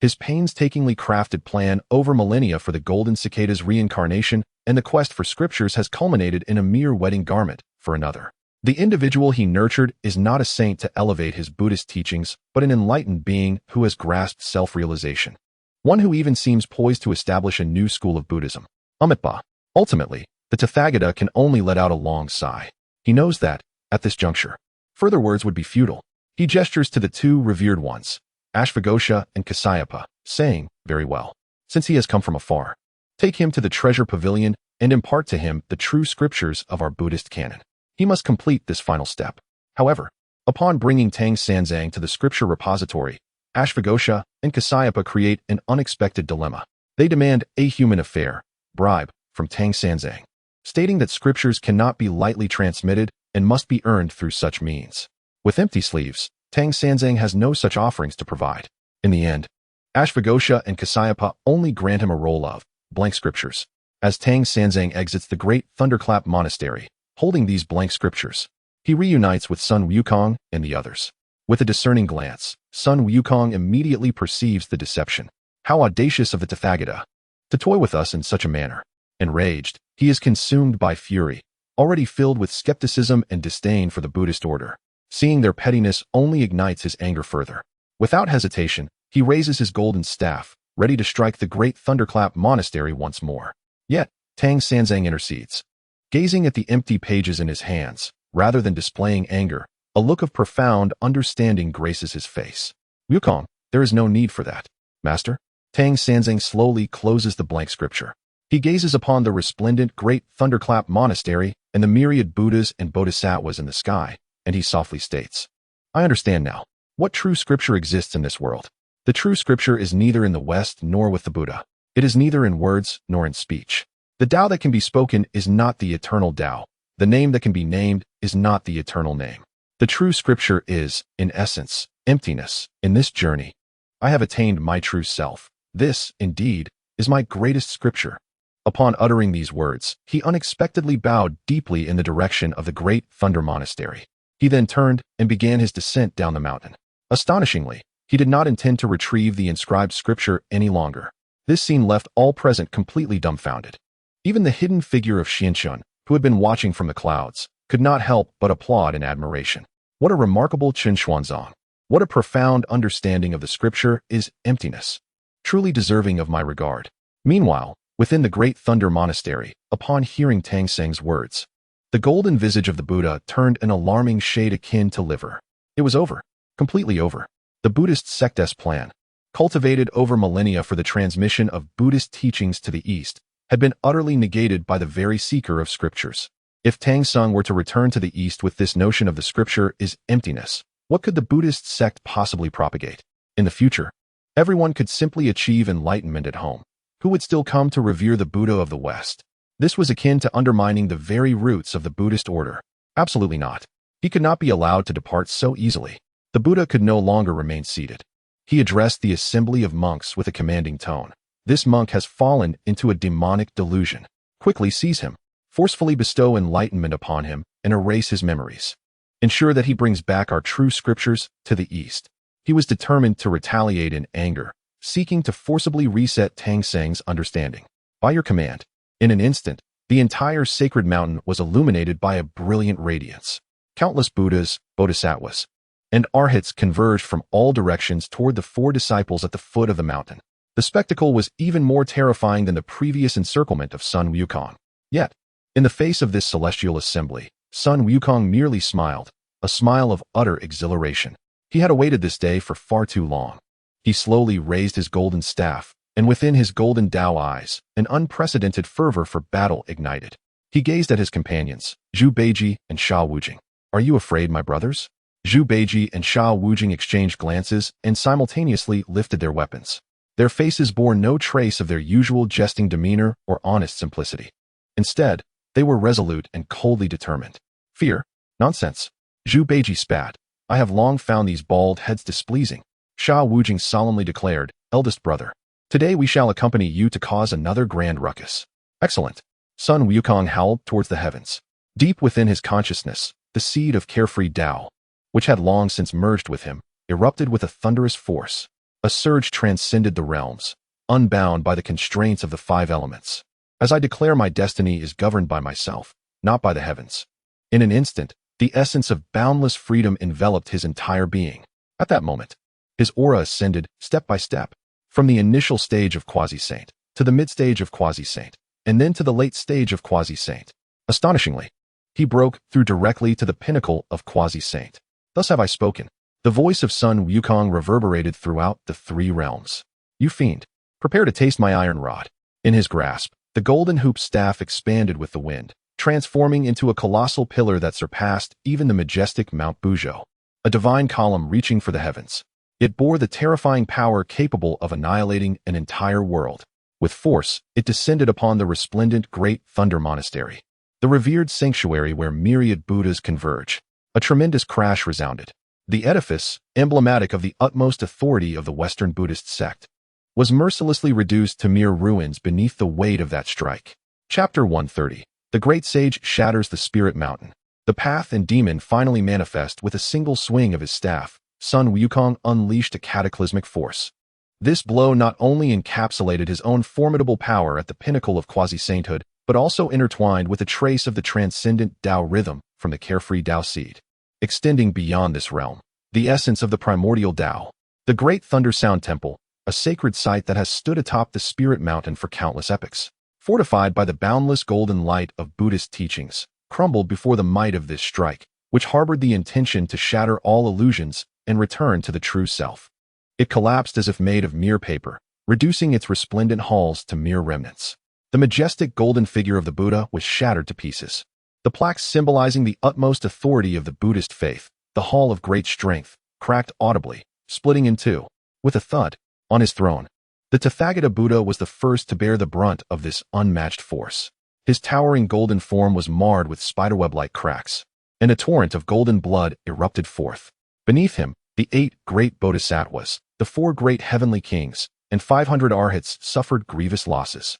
His painstakingly crafted plan over millennia for the golden cicada's reincarnation and the quest for scriptures has culminated in a mere wedding garment for another. The individual he nurtured is not a saint to elevate his Buddhist teachings, but an enlightened being who has grasped self-realization. One who even seems poised to establish a new school of Buddhism. Amitabha. Ultimately, the Tathagata can only let out a long sigh. He knows that, at this juncture, further words would be futile. He gestures to the 2 revered ones, Ashvaghosha and Kasyapa, saying, very well. Since he has come from afar, take him to the treasure pavilion and impart to him the true scriptures of our Buddhist canon. He must complete this final step. However, upon bringing Tang Sanzang to the scripture repository, Ashvaghosha and Kasyapa create an unexpected dilemma. They demand a human affair, bribe, from Tang Sanzang, stating that scriptures cannot be lightly transmitted and must be earned through such means. With empty sleeves, Tang Sanzang has no such offerings to provide. In the end, Ashvaghosha and Kasyapa only grant him a roll of blank scriptures. As Tang Sanzang exits the great Thunderclap Monastery, holding these blank scriptures, he reunites with Sun Wukong and the others. With a discerning glance, Sun Wukong immediately perceives the deception. How audacious of the Tathagata to toy with us in such a manner. Enraged, he is consumed by fury, already filled with skepticism and disdain for the Buddhist order. Seeing their pettiness only ignites his anger further. Without hesitation, he raises his golden staff, ready to strike the great Thunderclap Monastery once more. Yet, Tang Sanzang intercedes. Gazing at the empty pages in his hands, rather than displaying anger, a look of profound understanding graces his face. Wukong, there is no need for that, master. Tang Sanzang slowly closes the blank scripture. He gazes upon the resplendent great Thunderclap Monastery and the myriad Buddhas and Bodhisattvas in the sky, and he softly states, I understand now. What true scripture exists in this world? The true scripture is neither in the West nor with the Buddha. It is neither in words nor in speech. The Tao that can be spoken is not the eternal Tao. The name that can be named is not the eternal name. The true scripture is, in essence, emptiness. In this journey, I have attained my true self. This, indeed, is my greatest scripture. Upon uttering these words, he unexpectedly bowed deeply in the direction of the great Thunder Monastery. He then turned and began his descent down the mountain. Astonishingly, he did not intend to retrieve the inscribed scripture any longer. This scene left all present completely dumbfounded. Even the hidden figure of Xianshun, who had been watching from the clouds, could not help but applaud in admiration. What a remarkable Chen Xuanzang! What a profound understanding of the scripture is emptiness, truly deserving of my regard. Meanwhile, within the great Thunder Monastery, upon hearing Tang Sang's words, the golden visage of the Buddha turned an alarming shade akin to liver. It was over, completely over. The Buddhist sect's plan, cultivated over millennia for the transmission of Buddhist teachings to the East, had been utterly negated by the very seeker of scriptures. If Tang Sung were to return to the East with this notion of the scripture is emptiness, what could the Buddhist sect possibly propagate? In the future, everyone could simply achieve enlightenment at home. Who would still come to revere the Buddha of the West? This was akin to undermining the very roots of the Buddhist order. Absolutely not. He could not be allowed to depart so easily. The Buddha could no longer remain seated. He addressed the assembly of monks with a commanding tone. This monk has fallen into a demonic delusion. Quickly seize him, forcefully bestow enlightenment upon him, and erase his memories. Ensure that he brings back our true scriptures to the East. He was determined to retaliate in anger, seeking to forcibly reset Tang Seng's understanding. By your command, in an instant, the entire sacred mountain was illuminated by a brilliant radiance. Countless Buddhas, Bodhisattvas, and Arhats converged from all directions toward the 4 disciples at the foot of the mountain. The spectacle was even more terrifying than the previous encirclement of Sun Wukong. Yet, in the face of this celestial assembly, Sun Wukong merely smiled, a smile of utter exhilaration. He had awaited this day for far too long. He slowly raised his golden staff, and within his golden Dao eyes, an unprecedented fervor for battle ignited. He gazed at his companions, Zhu Beiji and Sha Wujing. "Are you afraid, my brothers?" Zhu Beiji and Sha Wujing exchanged glances and simultaneously lifted their weapons. Their faces bore no trace of their usual jesting demeanor or honest simplicity. Instead, they were resolute and coldly determined. "Fear? Nonsense." Zhu Beiji spat. "I have long found these bald heads displeasing." Sha Wujing solemnly declared, "Eldest brother, today we shall accompany you to cause another grand ruckus." "Excellent." Sun Wukong howled towards the heavens. Deep within his consciousness, the seed of carefree Dao, which had long since merged with him, erupted with a thunderous force. A surge transcended the realms, unbound by the constraints of the 5 elements. "As I declare, my destiny is governed by myself, not by the heavens." In an instant, the essence of boundless freedom enveloped his entire being. At that moment, his aura ascended, step by step, from the initial stage of quasi-saint, to the mid-stage of quasi-saint, and then to the late stage of quasi-saint. Astonishingly, he broke through directly to the pinnacle of quasi-saint. "Thus have I spoken." The voice of Sun Wukong reverberated throughout the 3 realms. "You fiend, prepare to taste my iron rod." In his grasp, the golden hoop staff expanded with the wind, transforming into a colossal pillar that surpassed even the majestic Mount Buzhou, a divine column reaching for the heavens. It bore the terrifying power capable of annihilating an entire world. With force, it descended upon the resplendent Great Thunder Monastery, the revered sanctuary where myriad Buddhas converge. A tremendous crash resounded. The edifice, emblematic of the utmost authority of the Western Buddhist sect, was mercilessly reduced to mere ruins beneath the weight of that strike. Chapter 130. The Great Sage shatters the Spirit Mountain. The path and demon finally manifest with a single swing of his staff. Sun Wukong unleashed a cataclysmic force. This blow not only encapsulated his own formidable power at the pinnacle of quasi-sainthood, but also intertwined with a trace of the transcendent Dao rhythm from the carefree Dao seed. Extending beyond this realm, the essence of the primordial Dao, the Great Thunder Sound Temple, a sacred site that has stood atop the Spirit Mountain for countless epochs, fortified by the boundless golden light of Buddhist teachings, crumbled before the might of this strike, which harbored the intention to shatter all illusions and return to the true self. It collapsed as if made of mere paper, reducing its resplendent halls to mere remnants. The majestic golden figure of the Buddha was shattered to pieces. The plaques symbolizing the utmost authority of the Buddhist faith, the Hall of Great Strength, cracked audibly, splitting in two. With a thud, on his throne, the Tathagata Buddha was the first to bear the brunt of this unmatched force. His towering golden form was marred with spiderweb-like cracks, and a torrent of golden blood erupted forth. Beneath him, the 8 great bodhisattvas, the 4 great heavenly kings, and 500 arhats suffered grievous losses.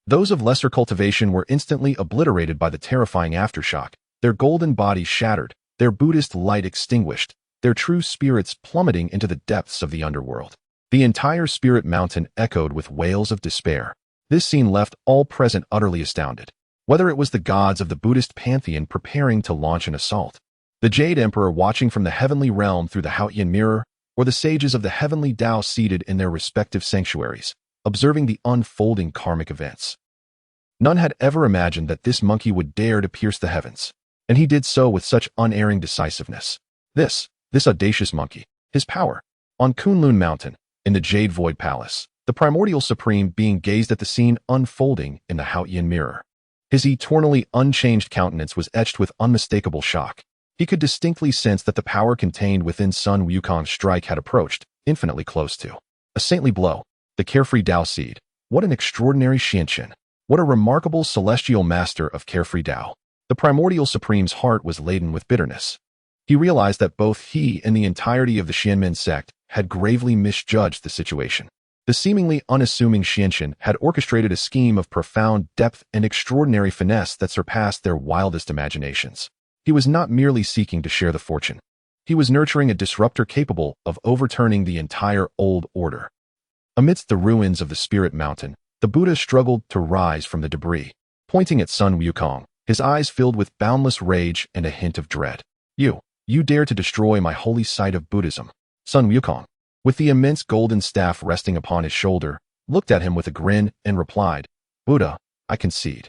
Those of lesser cultivation were instantly obliterated by the terrifying aftershock, their golden bodies shattered, their Buddhist light extinguished, their true spirits plummeting into the depths of the underworld. The entire Spirit Mountain echoed with wails of despair. This scene left all present utterly astounded. Whether it was the gods of the Buddhist pantheon preparing to launch an assault, the Jade Emperor watching from the heavenly realm through the Haotian mirror, or the sages of the Heavenly Dao seated in their respective sanctuaries, observing the unfolding karmic events. None had ever imagined that this monkey would dare to pierce the heavens, and he did so with such unerring decisiveness. This audacious monkey, his power. On Kunlun Mountain, in the Jade Void Palace, the primordial supreme being gazed at the scene unfolding in the Haotian mirror. His eternally unchanged countenance was etched with unmistakable shock. He could distinctly sense that the power contained within Sun Wukong's strike had approached, infinitely close to. A saintly blow, the carefree Dao seed. What an extraordinary Xianqin. What a remarkable celestial master of carefree Dao. The primordial supreme's heart was laden with bitterness. He realized that both he and the entirety of the Xianmen sect had gravely misjudged the situation. The seemingly unassuming Xianqin had orchestrated a scheme of profound depth and extraordinary finesse that surpassed their wildest imaginations. He was not merely seeking to share the fortune. He was nurturing a disruptor capable of overturning the entire old order. Amidst the ruins of the Spirit Mountain, the Buddha struggled to rise from the debris, pointing at Sun Wukong, his eyes filled with boundless rage and a hint of dread. You dare to destroy my holy site of Buddhism. Sun Wukong, with the immense golden staff resting upon his shoulder, looked at him with a grin and replied, Buddha, I concede.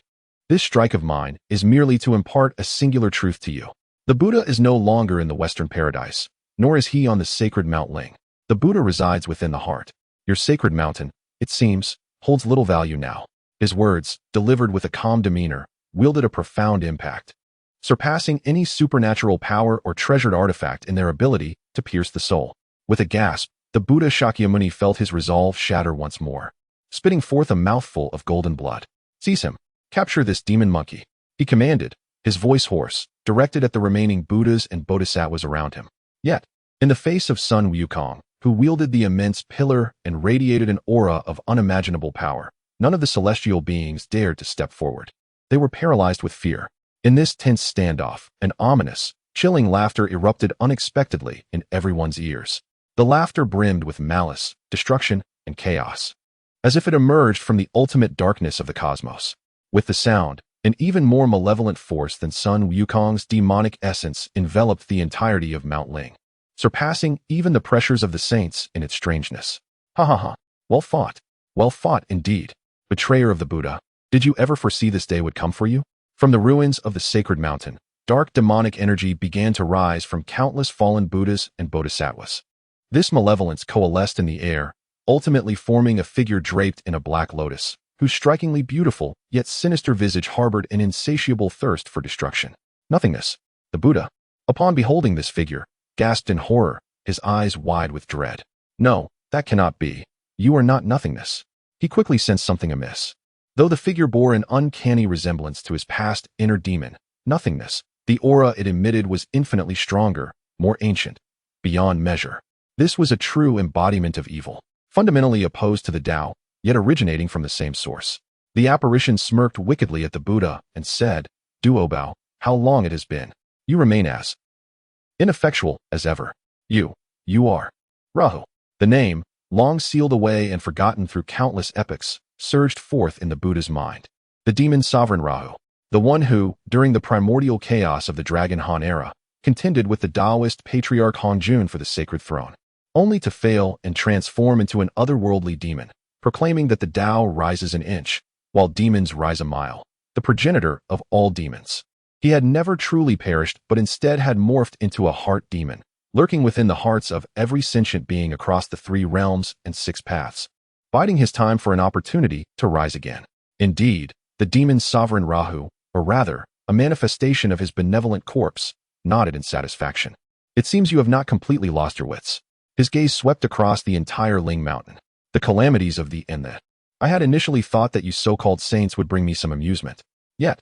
This strike of mine is merely to impart a singular truth to you. The Buddha is no longer in the Western paradise, nor is he on the sacred Mount Ling. The Buddha resides within the heart. Your sacred mountain, it seems, holds little value now. His words, delivered with a calm demeanor, wielded a profound impact, surpassing any supernatural power or treasured artifact in their ability to pierce the soul. With a gasp, the Buddha Shakyamuni felt his resolve shatter once more, spitting forth a mouthful of golden blood. Seize him. Capture this demon monkey, he commanded, his voice hoarse, directed at the remaining Buddhas and Bodhisattvas around him. Yet, in the face of Sun Wukong, who wielded the immense pillar and radiated an aura of unimaginable power, none of the celestial beings dared to step forward. They were paralyzed with fear. In this tense standoff, an ominous, chilling laughter erupted unexpectedly in everyone's ears. The laughter brimmed with malice, destruction, and chaos, as if it emerged from the ultimate darkness of the cosmos. With the sound, an even more malevolent force than Sun Wukong's demonic essence enveloped the entirety of Mount Ling, surpassing even the pressures of the saints in its strangeness. Ha ha ha. Well fought indeed. Betrayer of the Buddha, did you ever foresee this day would come for you? From the ruins of the sacred mountain, dark demonic energy began to rise from countless fallen Buddhas and Bodhisattvas. This malevolence coalesced in the air, ultimately forming a figure draped in a black lotus, whose strikingly beautiful yet sinister visage harbored an insatiable thirst for destruction. Nothingness. The Buddha, upon beholding this figure, gasped in horror, his eyes wide with dread. No, that cannot be. You are not nothingness. He quickly sensed something amiss. Though the figure bore an uncanny resemblance to his past inner demon, nothingness, the aura it emitted was infinitely stronger, more ancient, beyond measure. This was a true embodiment of evil, fundamentally opposed to the Tao, yet originating from the same source. The apparition smirked wickedly at the Buddha and said, Duobao, how long it has been. You remain as ineffectual as ever. You are Rahu. The name, long sealed away and forgotten through countless epochs, surged forth in the Buddha's mind. The demon sovereign Rahu, the one who, during the primordial chaos of the Dragon Han era, contended with the Daoist patriarch Hongjun for the sacred throne, only to fail and transform into an otherworldly demon, proclaiming that the Tao rises an inch, while demons rise a mile, the progenitor of all demons. He had never truly perished, but instead had morphed into a heart demon, lurking within the hearts of every sentient being across the 3 realms and 6 paths, biding his time for an opportunity to rise again. Indeed, the demon's sovereign Rahu, or rather, a manifestation of his benevolent corpse, nodded in satisfaction. It seems you have not completely lost your wits. His gaze swept across the entire Ling Mountain. The calamities of the and the. I had initially thought that you so-called saints would bring me some amusement. Yet,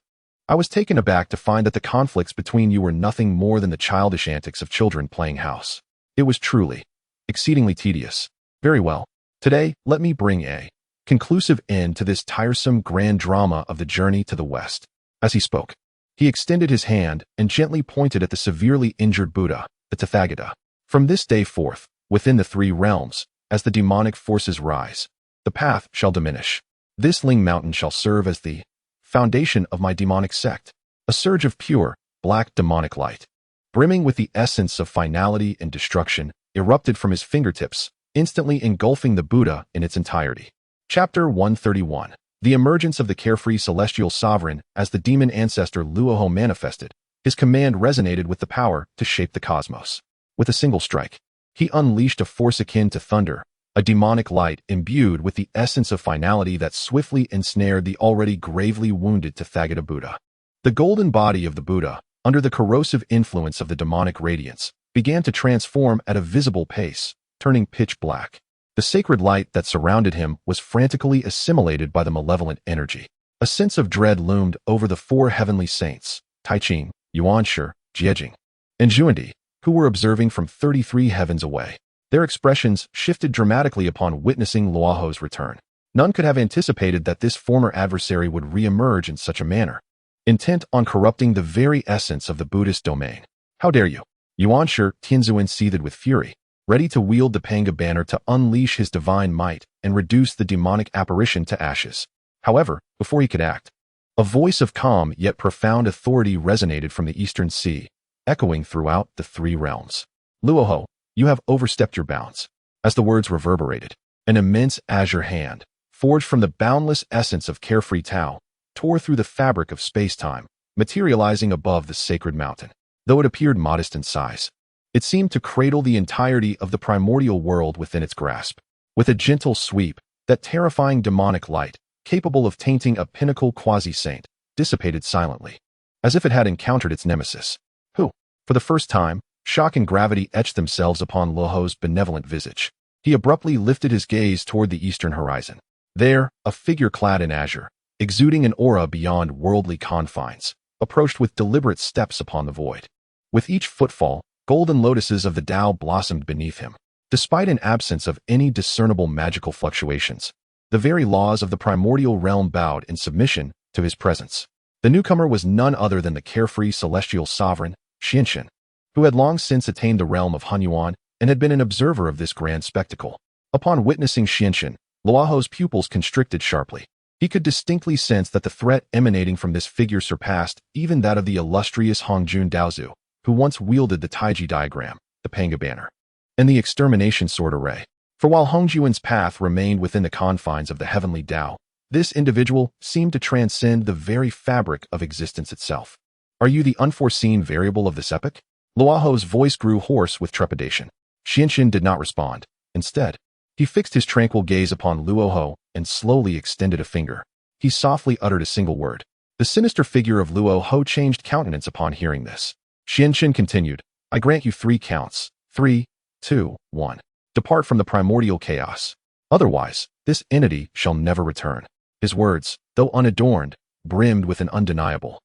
I was taken aback to find that the conflicts between you were nothing more than the childish antics of children playing house. It was truly, exceedingly tedious. Very well. Today, let me bring a conclusive end to this tiresome grand drama of the journey to the West. As he spoke, he extended his hand and gently pointed at the severely injured Buddha, the Tathagata. From this day forth, within the 3 realms, as the demonic forces rise, the path shall diminish. This Ling Mountain shall serve as the foundation of my demonic sect, a surge of pure, black demonic light, brimming with the essence of finality and destruction, erupted from his fingertips, instantly engulfing the Buddha in its entirety. Chapter 131. The emergence of the carefree celestial sovereign as the demon ancestor Luoho manifested, his command resonated with the power to shape the cosmos. With a single strike, he unleashed a force akin to thunder, a demonic light imbued with the essence of finality that swiftly ensnared the already gravely wounded Tathagata Buddha. The golden body of the Buddha, under the corrosive influence of the demonic radiance, began to transform at a visible pace, turning pitch black. The sacred light that surrounded him was frantically assimilated by the malevolent energy. A sense of dread loomed over the four heavenly saints, Taiqing, Yuanshi, Jiejing, and Zhuandi, who were observing from 33 heavens away. Their expressions shifted dramatically upon witnessing Luoho's return. None could have anticipated that this former adversary would re-emerge in such a manner, intent on corrupting the very essence of the Buddhist domain. How dare you? Yuanshi Tianzuan seethed with fury, ready to wield the Pangu banner to unleash his divine might and reduce the demonic apparition to ashes. However, before he could act, a voice of calm yet profound authority resonated from the eastern sea, echoing throughout the three realms. Luoho, you have overstepped your bounds. As the words reverberated, an immense azure hand, forged from the boundless essence of carefree Tao, tore through the fabric of space-time, materializing above the sacred mountain. Though it appeared modest in size, it seemed to cradle the entirety of the primordial world within its grasp. With a gentle sweep, that terrifying demonic light, capable of tainting a pinnacle quasi-saint, dissipated silently, as if it had encountered its nemesis, who, for the first time, shock and gravity etched themselves upon Luoho's benevolent visage. He abruptly lifted his gaze toward the eastern horizon. There, a figure clad in azure, exuding an aura beyond worldly confines, approached with deliberate steps upon the void. With each footfall, golden lotuses of the Dao blossomed beneath him. Despite an absence of any discernible magical fluctuations, the very laws of the primordial realm bowed in submission to his presence. The newcomer was none other than the carefree celestial sovereign, Xianchen, who had long since attained the realm of Hongjun and had been an observer of this grand spectacle. Upon witnessing Xianchen, Luoho's pupils constricted sharply. He could distinctly sense that the threat emanating from this figure surpassed even that of the illustrious Hongjun Daozu, who once wielded the Taiji diagram, the Pangu banner, and the extermination sword array. For while Hongjun's path remained within the confines of the Heavenly Dao, this individual seemed to transcend the very fabric of existence itself. Are you the unforeseen variable of this epoch? Luoho's voice grew hoarse with trepidation. Xianchen did not respond. Instead, he fixed his tranquil gaze upon Luoho and slowly extended a finger. He softly uttered a single word. The sinister figure of Luoho changed countenance upon hearing this. Xianchen continued, I grant you 3 counts. 3, 2, 1. Depart from the primordial chaos. Otherwise, this entity shall never return. His words, though unadorned, brimmed with an undeniable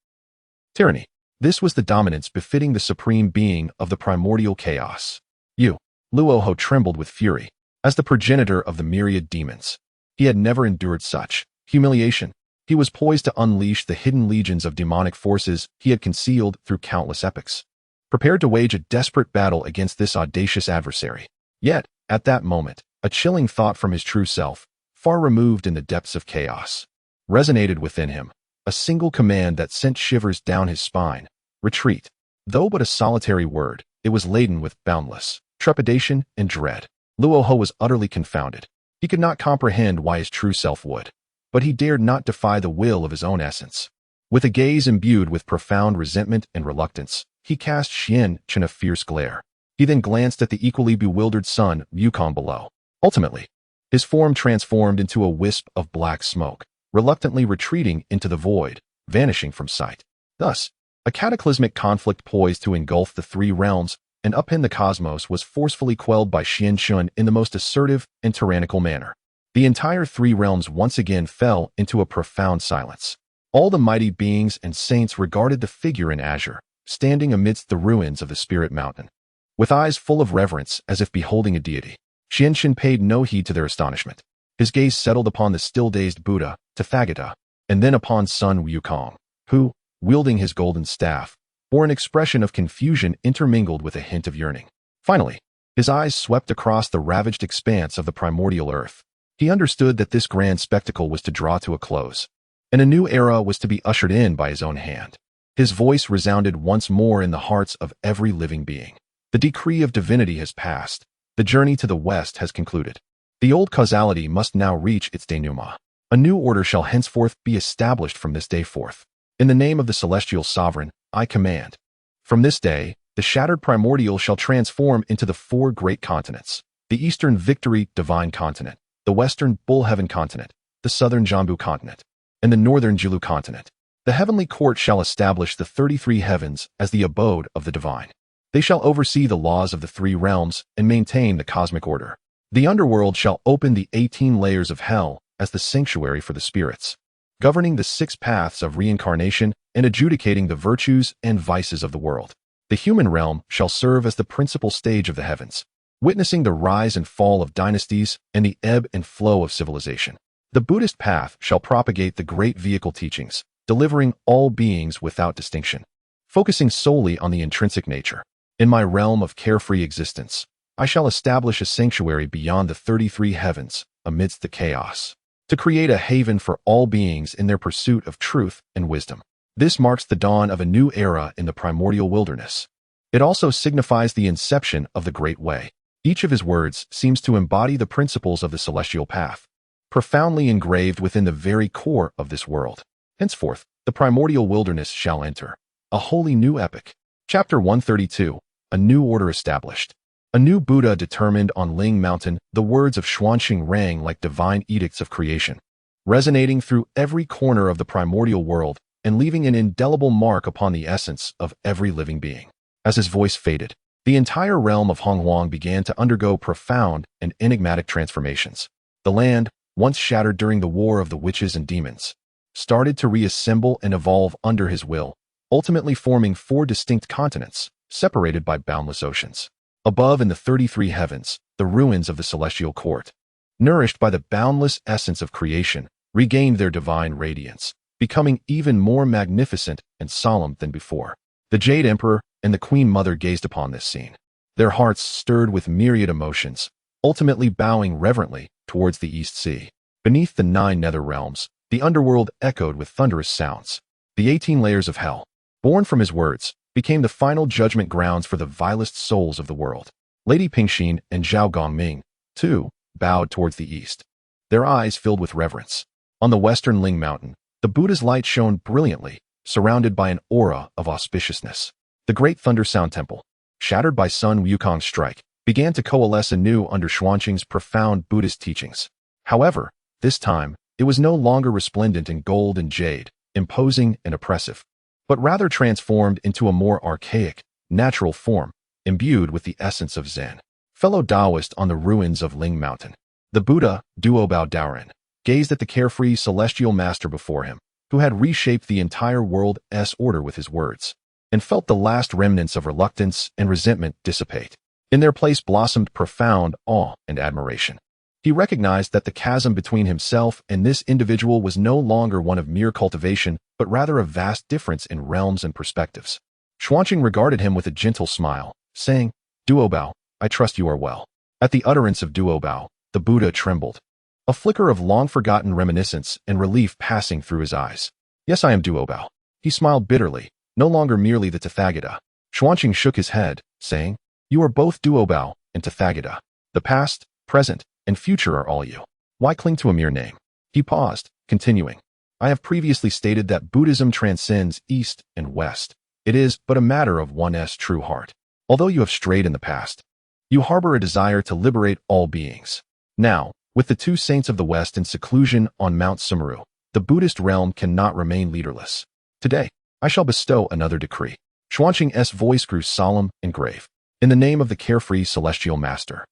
tyranny. This was the dominance befitting the supreme being of the primordial chaos. Luoho trembled with fury. As the progenitor of the myriad demons, he had never endured such humiliation. He was poised to unleash the hidden legions of demonic forces he had concealed through countless epochs, prepared to wage a desperate battle against this audacious adversary. Yet, at that moment, a chilling thought from his true self, far removed in the depths of chaos, resonated within him, a single command that sent shivers down his spine. Retreat. Though but a solitary word, it was laden with boundless trepidation and dread. Luoho was utterly confounded. He could not comprehend why his true self would, but he dared not defy the will of his own essence. With a gaze imbued with profound resentment and reluctance, he cast Xianchen a fierce glare. He then glanced at the equally bewildered sun Yukon below. Ultimately, his form transformed into a wisp of black smoke, reluctantly retreating into the void, vanishing from sight. Thus, a cataclysmic conflict poised to engulf the 3 realms and upend the cosmos was forcefully quelled by Xianchen in the most assertive and tyrannical manner. The entire 3 realms once again fell into a profound silence. All the mighty beings and saints regarded the figure in azure, standing amidst the ruins of the spirit mountain, with eyes full of reverence as if beholding a deity. Xianchen paid no heed to their astonishment. His gaze settled upon the still-dazed Buddha, Tathagata, and then upon Sun Wukong, who, wielding his golden staff, bore an expression of confusion intermingled with a hint of yearning. Finally, his eyes swept across the ravaged expanse of the primordial earth. He understood that this grand spectacle was to draw to a close, and a new era was to be ushered in by his own hand. His voice resounded once more in the hearts of every living being. The decree of divinity has passed. The journey to the west has concluded. The old causality must now reach its denouement. A new order shall henceforth be established from this day forth. In the name of the celestial sovereign, I command. From this day, the shattered primordial shall transform into the 4 great continents: the eastern Victory Divine Continent, the western Bullheaven Continent, the southern Jambu Continent, and the northern Jilu Continent. The heavenly court shall establish the 33 heavens as the abode of the divine. They shall oversee the laws of the three realms and maintain the cosmic order. The underworld shall open the 18 layers of hell as the sanctuary for the spirits, governing the 6 paths of reincarnation and adjudicating the virtues and vices of the world. The human realm shall serve as the principal stage of the heavens, witnessing the rise and fall of dynasties and the ebb and flow of civilization. The Buddhist path shall propagate the great vehicle teachings, delivering all beings without distinction, focusing solely on the intrinsic nature. In my realm of carefree existence, I shall establish a sanctuary beyond the 33 heavens amidst the chaos, to create a haven for all beings in their pursuit of truth and wisdom. This marks the dawn of a new era in the primordial wilderness. It also signifies the inception of the Great Way. Each of his words seems to embody the principles of the celestial path, profoundly engraved within the very core of this world. Henceforth, the primordial wilderness shall enter a wholly new epoch. Chapter 132, A New Order Established. A new Buddha determined on Ling Mountain. The words of Xuanxing rang like divine edicts of creation, resonating through every corner of the primordial world and leaving an indelible mark upon the essence of every living being. As his voice faded, the entire realm of Hongjun began to undergo profound and enigmatic transformations. The land, once shattered during the war of the witches and demons, started to reassemble and evolve under his will, ultimately forming 4 distinct continents, separated by boundless oceans. Above in the 33 heavens, the ruins of the celestial court, nourished by the boundless essence of creation, regained their divine radiance, becoming even more magnificent and solemn than before. The Jade Emperor and the Queen Mother gazed upon this scene, their hearts stirred with myriad emotions, ultimately bowing reverently towards the East Sea. Beneath the 9 nether realms, the underworld echoed with thunderous sounds. The 18 layers of hell, born from his words, became the final judgment grounds for the vilest souls of the world. Lady Pingxin and Zhao Gongming, too, bowed towards the east, their eyes filled with reverence. On the western Ling Mountain, the Buddha's light shone brilliantly, surrounded by an aura of auspiciousness. The great Thunder Sound Temple, shattered by Sun Wukong's strike, began to coalesce anew under Xuanxing's profound Buddhist teachings. However, this time, it was no longer resplendent in gold and jade, imposing and oppressive, but rather transformed into a more archaic, natural form, imbued with the essence of Zen. Fellow Daoist on the ruins of Ling Mountain, the Buddha, Duobao Daoren, gazed at the carefree celestial master before him, who had reshaped the entire world's order with his words, and felt the last remnants of reluctance and resentment dissipate. In their place blossomed profound awe and admiration. He recognized that the chasm between himself and this individual was no longer one of mere cultivation, but rather a vast difference in realms and perspectives. Xuanxing regarded him with a gentle smile, saying, "Duobao, I trust you are well." At the utterance of Duobao, the Buddha trembled, a flicker of long-forgotten reminiscence and relief passing through his eyes. "Yes, I am Duobao." He smiled bitterly, no longer merely the Tathagata. Xuanxing shook his head, saying, "You are both Duobao and Tathagata. The past, present, and future are all you. Why cling to a mere name?" He paused, continuing, "I have previously stated that Buddhism transcends East and West. It is but a matter of one's true heart. Although you have strayed in the past, you harbor a desire to liberate all beings. Now, with the 2 saints of the West in seclusion on Mount Sumeru, the Buddhist realm cannot remain leaderless. Today, I shall bestow another decree." Xuanxing's voice grew solemn and grave. "In the name of the carefree celestial master,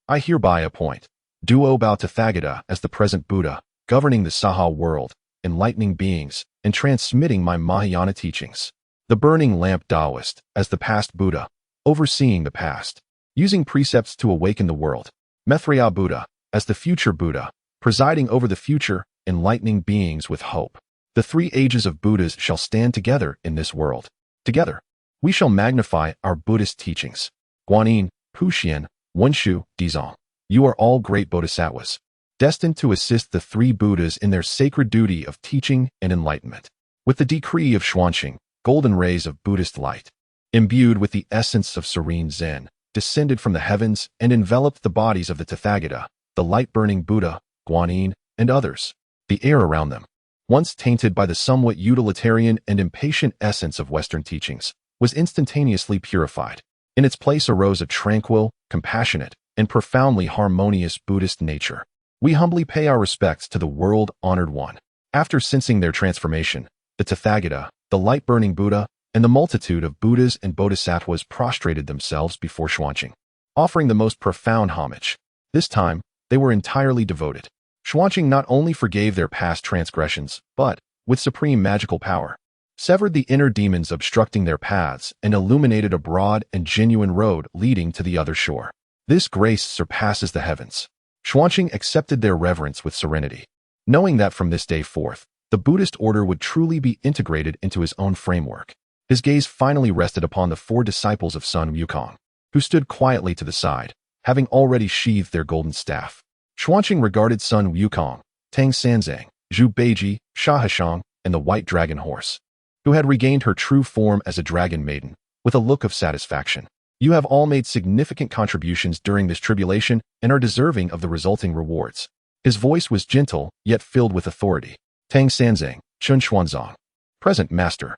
I hereby appoint Duobao Tathagata as the present Buddha, governing the Saha world, enlightening beings, and transmitting my Mahayana teachings. The burning lamp Daoist as the past Buddha, overseeing the past, using precepts to awaken the world. Maitreya Buddha as the future Buddha, presiding over the future, enlightening beings with hope. The 3 ages of Buddhas shall stand together in this world. Together, we shall magnify our Buddhist teachings. Guanyin, Puxian, Wenshu, Dizong. You are all great bodhisattvas, destined to assist the 3 Buddhas in their sacred duty of teaching and enlightenment." With the decree of Xuanxing, golden rays of Buddhist light, imbued with the essence of serene Zen, descended from the heavens and enveloped the bodies of the Tathagata, the light-burning Buddha, Guanyin, and others. The air around them, once tainted by the somewhat utilitarian and impatient essence of Western teachings, was instantaneously purified. In its place arose a tranquil, compassionate, and profoundly harmonious Buddhist nature. We humbly pay our respects to the world-honored one. After sensing their transformation, the Tathagata, the light-burning Buddha, and the multitude of Buddhas and Bodhisattvas prostrated themselves before Xuanqing, offering the most profound homage. This time, they were entirely devoted. Xuanqing not only forgave their past transgressions, but, with supreme magical power, severed the inner demons obstructing their paths and illuminated a broad and genuine road leading to the other shore. This grace surpasses the heavens. Xuanqing accepted their reverence with serenity, knowing that from this day forth, the Buddhist order would truly be integrated into his own framework. His gaze finally rested upon the 4 disciples of Sun Wukong, who stood quietly to the side, having already sheathed their golden staff. Xuanqing regarded Sun Wukong, Tang Sanzang, Zhu Beiji, Sha Heshang, and the white dragon horse, who had regained her true form as a dragon maiden, with a look of satisfaction. You have all made significant contributions during this tribulation and are deserving of the resulting rewards. His voice was gentle, yet filled with authority. Tang Sanzang, Chun Xuanzang. Present, Master.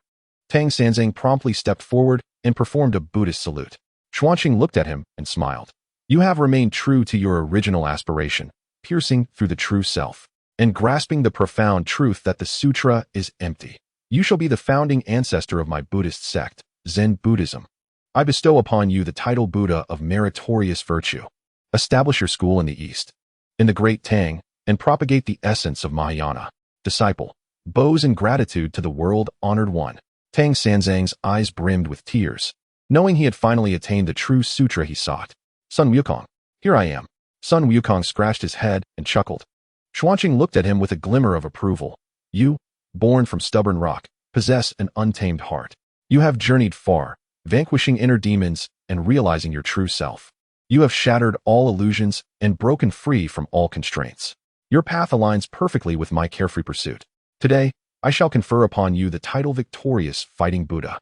Tang Sanzang promptly stepped forward and performed a Buddhist salute. Xuanqing looked at him and smiled. You have remained true to your original aspiration, piercing through the true self, and grasping the profound truth that the sutra is empty. You shall be the founding ancestor of my Buddhist sect, Zen Buddhism. I bestow upon you the title Buddha of meritorious virtue. Establish your school in the East, in the Great Tang, and propagate the essence of Mahayana. Disciple, bows in gratitude to the world-honored one. Tang Sanzang's eyes brimmed with tears, knowing he had finally attained the true sutra he sought. Sun Wukong, here I am. Sun Wukong scratched his head and chuckled. Xuanqing looked at him with a glimmer of approval. You, born from stubborn rock, possess an untamed heart. You have journeyed far, vanquishing inner demons and realizing your true self. You have shattered all illusions and broken free from all constraints. Your path aligns perfectly with my carefree pursuit. Today, I shall confer upon you the title Victorious Fighting Buddha.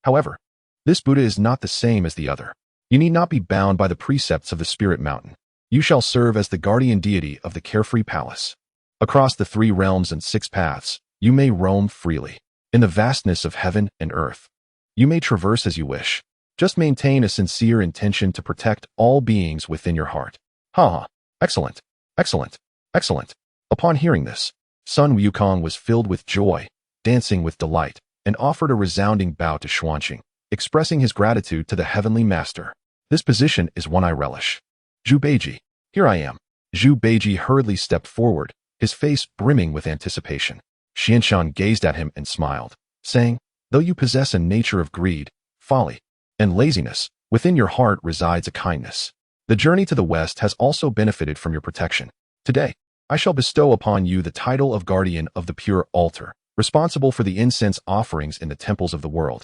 However, this Buddha is not the same as the other. You need not be bound by the precepts of the Spirit Mountain. You shall serve as the guardian deity of the Carefree Palace. Across the 3 realms and 6 paths, you may roam freely. In the vastness of heaven and earth, you may traverse as you wish. Just maintain a sincere intention to protect all beings within your heart. Ha! Excellent! Excellent! Excellent! Upon hearing this, Sun Wukong was filled with joy, dancing with delight, and offered a resounding bow to Xuanqing, expressing his gratitude to the Heavenly Master. This position is one I relish. Zhu Beiji, here I am. Zhu Beiji hurriedly stepped forward, his face brimming with anticipation. Xianshan gazed at him and smiled, saying, though you possess a nature of greed, folly, and laziness, within your heart resides a kindness. The journey to the West has also benefited from your protection. Today, I shall bestow upon you the title of Guardian of the Pure Altar, responsible for the incense offerings in the temples of the world.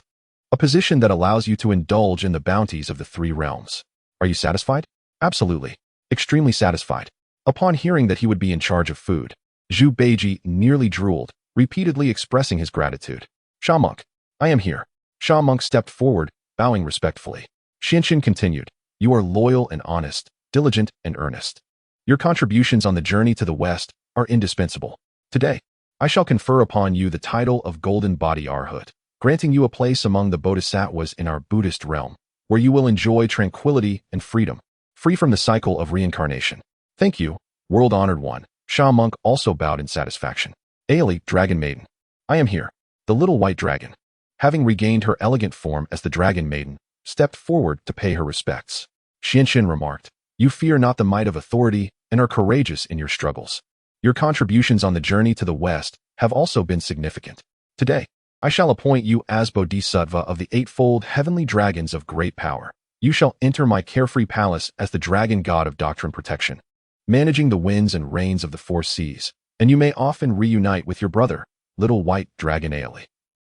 A position that allows you to indulge in the bounties of the 3 realms. Are you satisfied? Absolutely. Extremely satisfied. Upon hearing that he would be in charge of food, Zhu Beiji nearly drooled, repeatedly expressing his gratitude. Sha Monk, I am here. Sha Monk stepped forward, bowing respectfully. Xinshin continued, you are loyal and honest, diligent and earnest. Your contributions on the journey to the West are indispensable. Today, I shall confer upon you the title of Golden Body Arhat, granting you a place among the Bodhisattvas in our Buddhist realm, where you will enjoy tranquility and freedom, free from the cycle of reincarnation. Thank you, world-honored one. Sha Monk also bowed in satisfaction. Ailey, Dragon Maiden, I am here. The little white dragon, having regained her elegant form as the Dragon Maiden, stepped forward to pay her respects. Xinshin remarked, you fear not the might of authority and are courageous in your struggles. Your contributions on the journey to the West have also been significant. Today, I shall appoint you as Bodhisattva of the 8-fold heavenly dragons of great power. You shall enter my carefree palace as the dragon god of doctrine protection, managing the winds and rains of the 4 seas, and you may often reunite with your brother, little white dragon Ailey.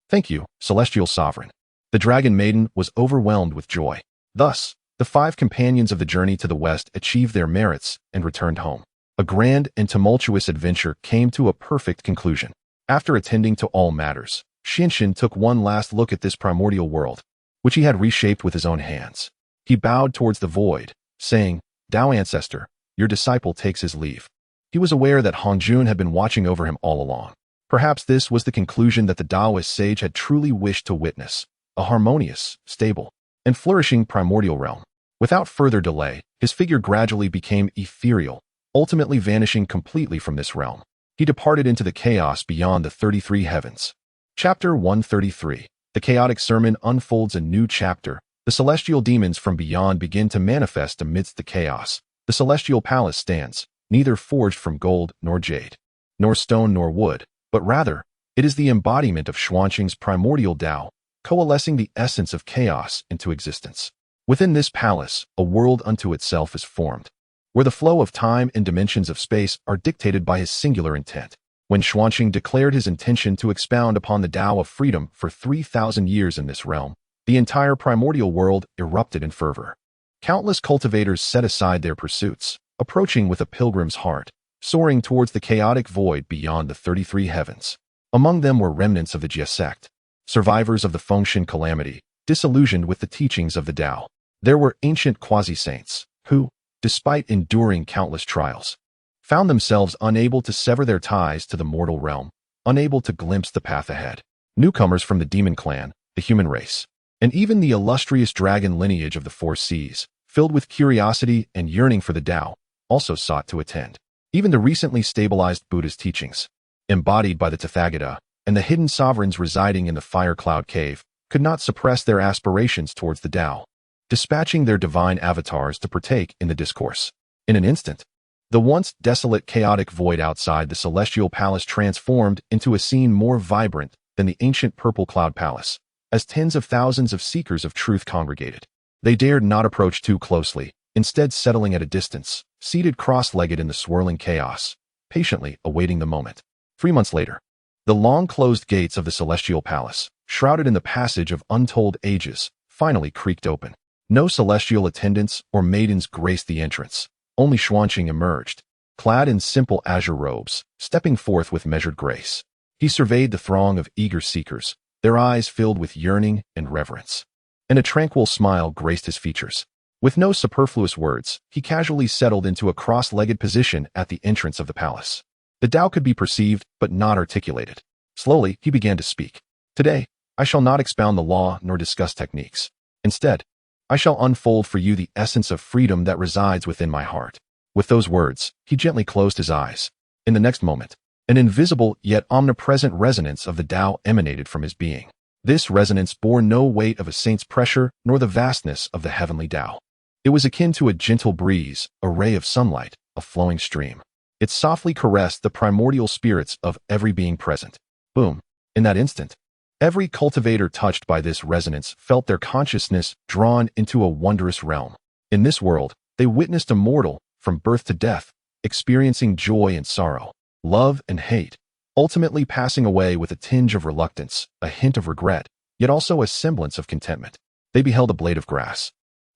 Thank you, celestial sovereign. The Dragon Maiden was overwhelmed with joy. Thus, the 5 companions of the journey to the West achieved their merits and returned home. A grand and tumultuous adventure came to a perfect conclusion. After attending to all matters, Xinshin took one last look at this primordial world, which he had reshaped with his own hands. He bowed towards the void, saying, Dao Ancestor, your disciple takes his leave. He was aware that Hongjun had been watching over him all along. Perhaps this was the conclusion that the Daoist sage had truly wished to witness, a harmonious, stable, and flourishing primordial realm. Without further delay, his figure gradually became ethereal, ultimately vanishing completely from this realm. He departed into the chaos beyond the 33 heavens. Chapter 133. The chaotic sermon unfolds a new chapter. The celestial demons from beyond begin to manifest amidst the chaos. The Celestial Palace stands, neither forged from gold nor jade, nor stone nor wood, but rather, it is the embodiment of Xuanqing's primordial Dao, coalescing the essence of chaos into existence. Within this palace, a world unto itself is formed, where the flow of time and dimensions of space are dictated by his singular intent. When Xuanqing declared his intention to expound upon the Dao of freedom for 3,000 years in this realm, the entire primordial world erupted in fervor. Countless cultivators set aside their pursuits, approaching with a pilgrim's heart, soaring towards the chaotic void beyond the 33 heavens. Among them were remnants of the Jia sect, survivors of the Fengshen calamity, disillusioned with the teachings of the Dao. There were ancient quasi-saints, who, despite enduring countless trials, found themselves unable to sever their ties to the mortal realm, unable to glimpse the path ahead. Newcomers from the demon clan, the human race, and even the illustrious dragon lineage of the Four Seas, filled with curiosity and yearning for the Dao, also sought to attend. Even the recently stabilized Buddha's teachings, embodied by the Tathagata, and the hidden sovereigns residing in the Fire Cloud Cave, could not suppress their aspirations towards the Dao, dispatching their divine avatars to partake in the discourse. In an instant, the once desolate chaotic void outside the Celestial Palace transformed into a scene more vibrant than the ancient Purple Cloud Palace, as tens of thousands of seekers of truth congregated. They dared not approach too closely, instead settling at a distance, seated cross-legged in the swirling chaos, patiently awaiting the moment. 3 months later, the long-closed gates of the Celestial Palace, shrouded in the passage of untold ages, finally creaked open. No celestial attendants or maidens graced the entrance. Only Xuanqing emerged, clad in simple azure robes, stepping forth with measured grace. He surveyed the throng of eager seekers, their eyes filled with yearning and reverence. And a tranquil smile graced his features. With no superfluous words, he casually settled into a cross-legged position at the entrance of the palace. The Dao could be perceived, but not articulated. Slowly, he began to speak. Today, I shall not expound the law nor discuss techniques. Instead, I shall unfold for you the essence of freedom that resides within my heart. With those words, he gently closed his eyes. In the next moment, an invisible yet omnipresent resonance of the Dao emanated from his being. This resonance bore no weight of a saint's pressure nor the vastness of the Heavenly Dao. It was akin to a gentle breeze, a ray of sunlight, a flowing stream. It softly caressed the primordial spirits of every being present. Boom. In that instant, every cultivator touched by this resonance felt their consciousness drawn into a wondrous realm. In this world, they witnessed a mortal, from birth to death, experiencing joy and sorrow, love and hate, ultimately passing away with a tinge of reluctance, a hint of regret, yet also a semblance of contentment. They beheld a blade of grass,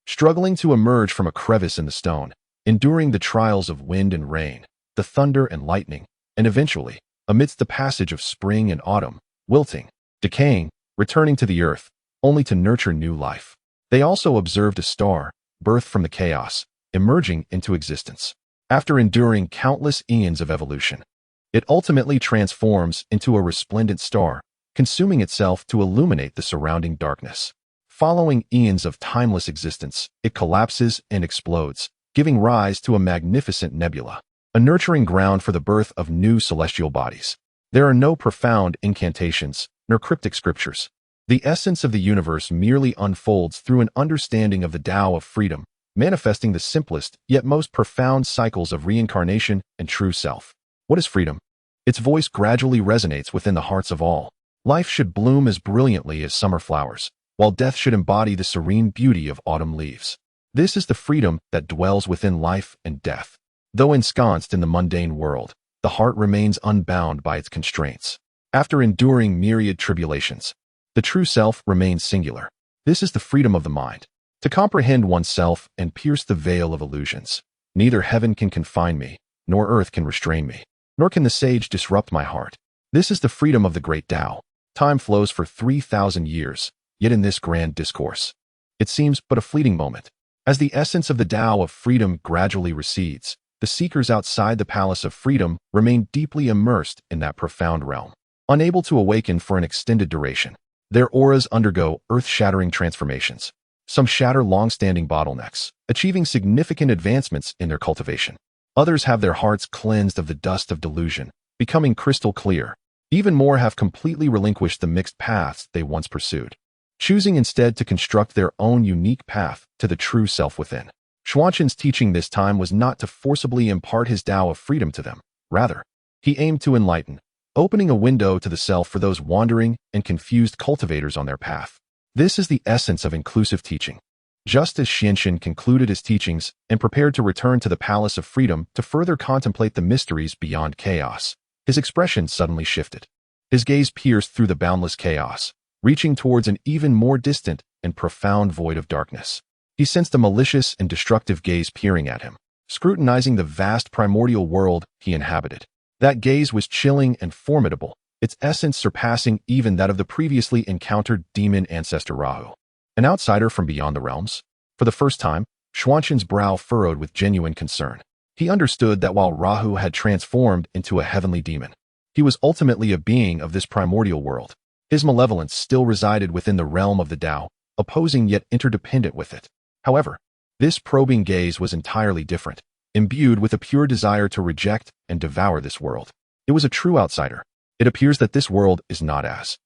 struggling to emerge from a crevice in the stone, enduring the trials of wind and rain, the thunder and lightning, and eventually, amidst the passage of spring and autumn, wilting, decaying, returning to the earth, only to nurture new life. They also observed a star, birthed from the chaos, emerging into existence. After enduring countless eons of evolution, it ultimately transforms into a resplendent star, consuming itself to illuminate the surrounding darkness. Following eons of timeless existence, it collapses and explodes, giving rise to a magnificent nebula, a nurturing ground for the birth of new celestial bodies. There are no profound incantations, nor cryptic scriptures. The essence of the universe merely unfolds through an understanding of the Dao of freedom, manifesting the simplest yet most profound cycles of reincarnation and true self. What is freedom? Its voice gradually resonates within the hearts of all. Life should bloom as brilliantly as summer flowers, while death should embody the serene beauty of autumn leaves. This is the freedom that dwells within life and death. Though ensconced in the mundane world, the heart remains unbound by its constraints. After enduring myriad tribulations, the true self remains singular. This is the freedom of the mind, to comprehend oneself and pierce the veil of illusions. Neither heaven can confine me, nor earth can restrain me, nor can the sage disrupt my heart. This is the freedom of the great Dao. Time flows for 3,000 years, yet in this grand discourse, it seems but a fleeting moment. As the essence of the Dao of freedom gradually recedes, the seekers outside the Palace of Freedom remain deeply immersed in that profound realm. Unable to awaken for an extended duration, their auras undergo earth-shattering transformations. Some shatter long-standing bottlenecks, achieving significant advancements in their cultivation. Others have their hearts cleansed of the dust of delusion, becoming crystal clear. Even more have completely relinquished the mixed paths they once pursued, choosing instead to construct their own unique path to the true self within. Xuanzhen's teaching this time was not to forcibly impart his Tao of freedom to them. Rather, he aimed to enlighten, opening a window to the self for those wandering and confused cultivators on their path. This is the essence of inclusive teaching. Just as Xianxin concluded his teachings and prepared to return to the Palace of Freedom to further contemplate the mysteries beyond chaos, his expression suddenly shifted. His gaze pierced through the boundless chaos, reaching towards an even more distant and profound void of darkness. He sensed a malicious and destructive gaze peering at him, scrutinizing the vast primordial world he inhabited. That gaze was chilling and formidable, its essence surpassing even that of the previously encountered demon ancestor Rahu. An outsider from beyond the realms? For the first time, Xuanzhen's brow furrowed with genuine concern. He understood that while Rahu had transformed into a heavenly demon, he was ultimately a being of this primordial world. His malevolence still resided within the realm of the Tao, opposing yet interdependent with it. However, this probing gaze was entirely different, imbued with a pure desire to reject and devour this world. It was a true outsider. It appears that this world is not as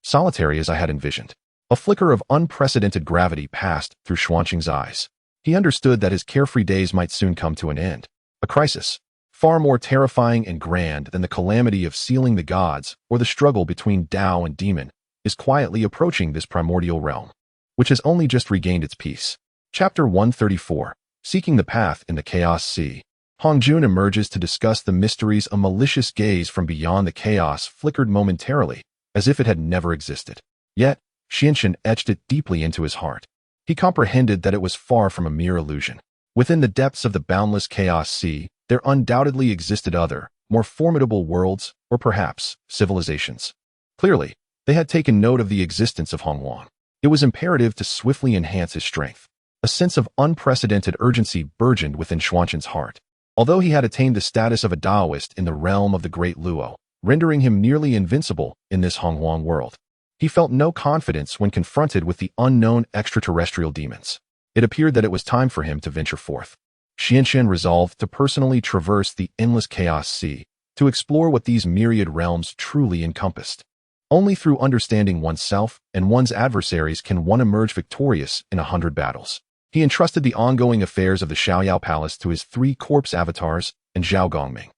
solitary as I had envisioned. A flicker of unprecedented gravity passed through Xuanzhen's eyes. He understood that his carefree days might soon come to an end. A crisis, far more terrifying and grand than the calamity of sealing the gods or the struggle between Tao and demon, is quietly approaching this primordial realm, which has only just regained its peace. Chapter 134, Seeking the Path in the Chaos Sea. Hongjun emerges to discuss the mysteries. A malicious gaze from beyond the chaos flickered momentarily, as if it had never existed. Yet, Xianxin etched it deeply into his heart. He comprehended that it was far from a mere illusion. Within the depths of the boundless chaos sea, there undoubtedly existed other, more formidable worlds, or perhaps civilizations. Clearly, they had taken note of the existence of Hongjun. It was imperative to swiftly enhance his strength. A sense of unprecedented urgency burgeoned within Xuanzhen's heart. Although he had attained the status of a Daoist in the realm of the Great Luo, rendering him nearly invincible in this Hongjun world, he felt no confidence when confronted with the unknown extraterrestrial demons. It appeared that it was time for him to venture forth. Xianxin resolved to personally traverse the endless chaos sea, to explore what these myriad realms truly encompassed. Only through understanding oneself and one's adversaries can one emerge victorious in 100 battles. He entrusted the ongoing affairs of the Xiao Palace to his 3 corpse avatars and Zhao Gongming.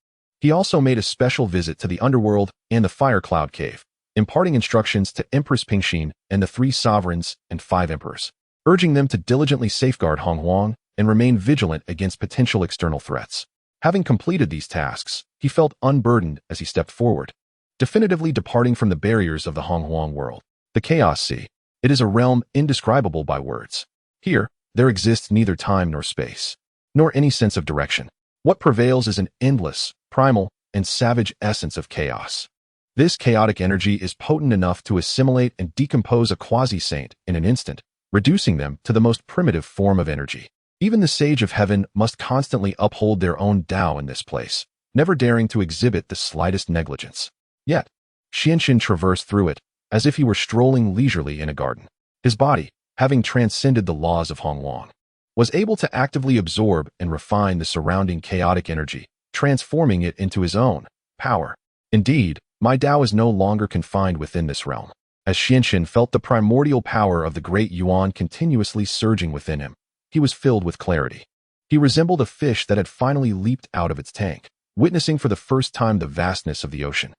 He also made a special visit to the underworld and the Fire Cloud Cave, imparting instructions to Empress Pingxin and the 3 sovereigns and 5 emperors, urging them to diligently safeguard Hongjun and remain vigilant against potential external threats. Having completed these tasks, he felt unburdened as he stepped forward, definitively departing from the barriers of the Hongjun world. The Chaos Sea. It is a realm indescribable by words. Here, there exists neither time nor space, nor any sense of direction. What prevails is an endless, primal, and savage essence of chaos. This chaotic energy is potent enough to assimilate and decompose a quasi-saint in an instant, reducing them to the most primitive form of energy. Even the Sage of Heaven must constantly uphold their own Tao in this place, never daring to exhibit the slightest negligence. Yet, Xianxin traversed through it, as if he were strolling leisurely in a garden. His body, having transcended the laws of Hongjun, was able to actively absorb and refine the surrounding chaotic energy, transforming it into his own power. Indeed, my Tao is no longer confined within this realm. As Xianxin felt the primordial power of the great Yuan continuously surging within him, he was filled with clarity. He resembled a fish that had finally leaped out of its tank, witnessing for the first time the vastness of the ocean.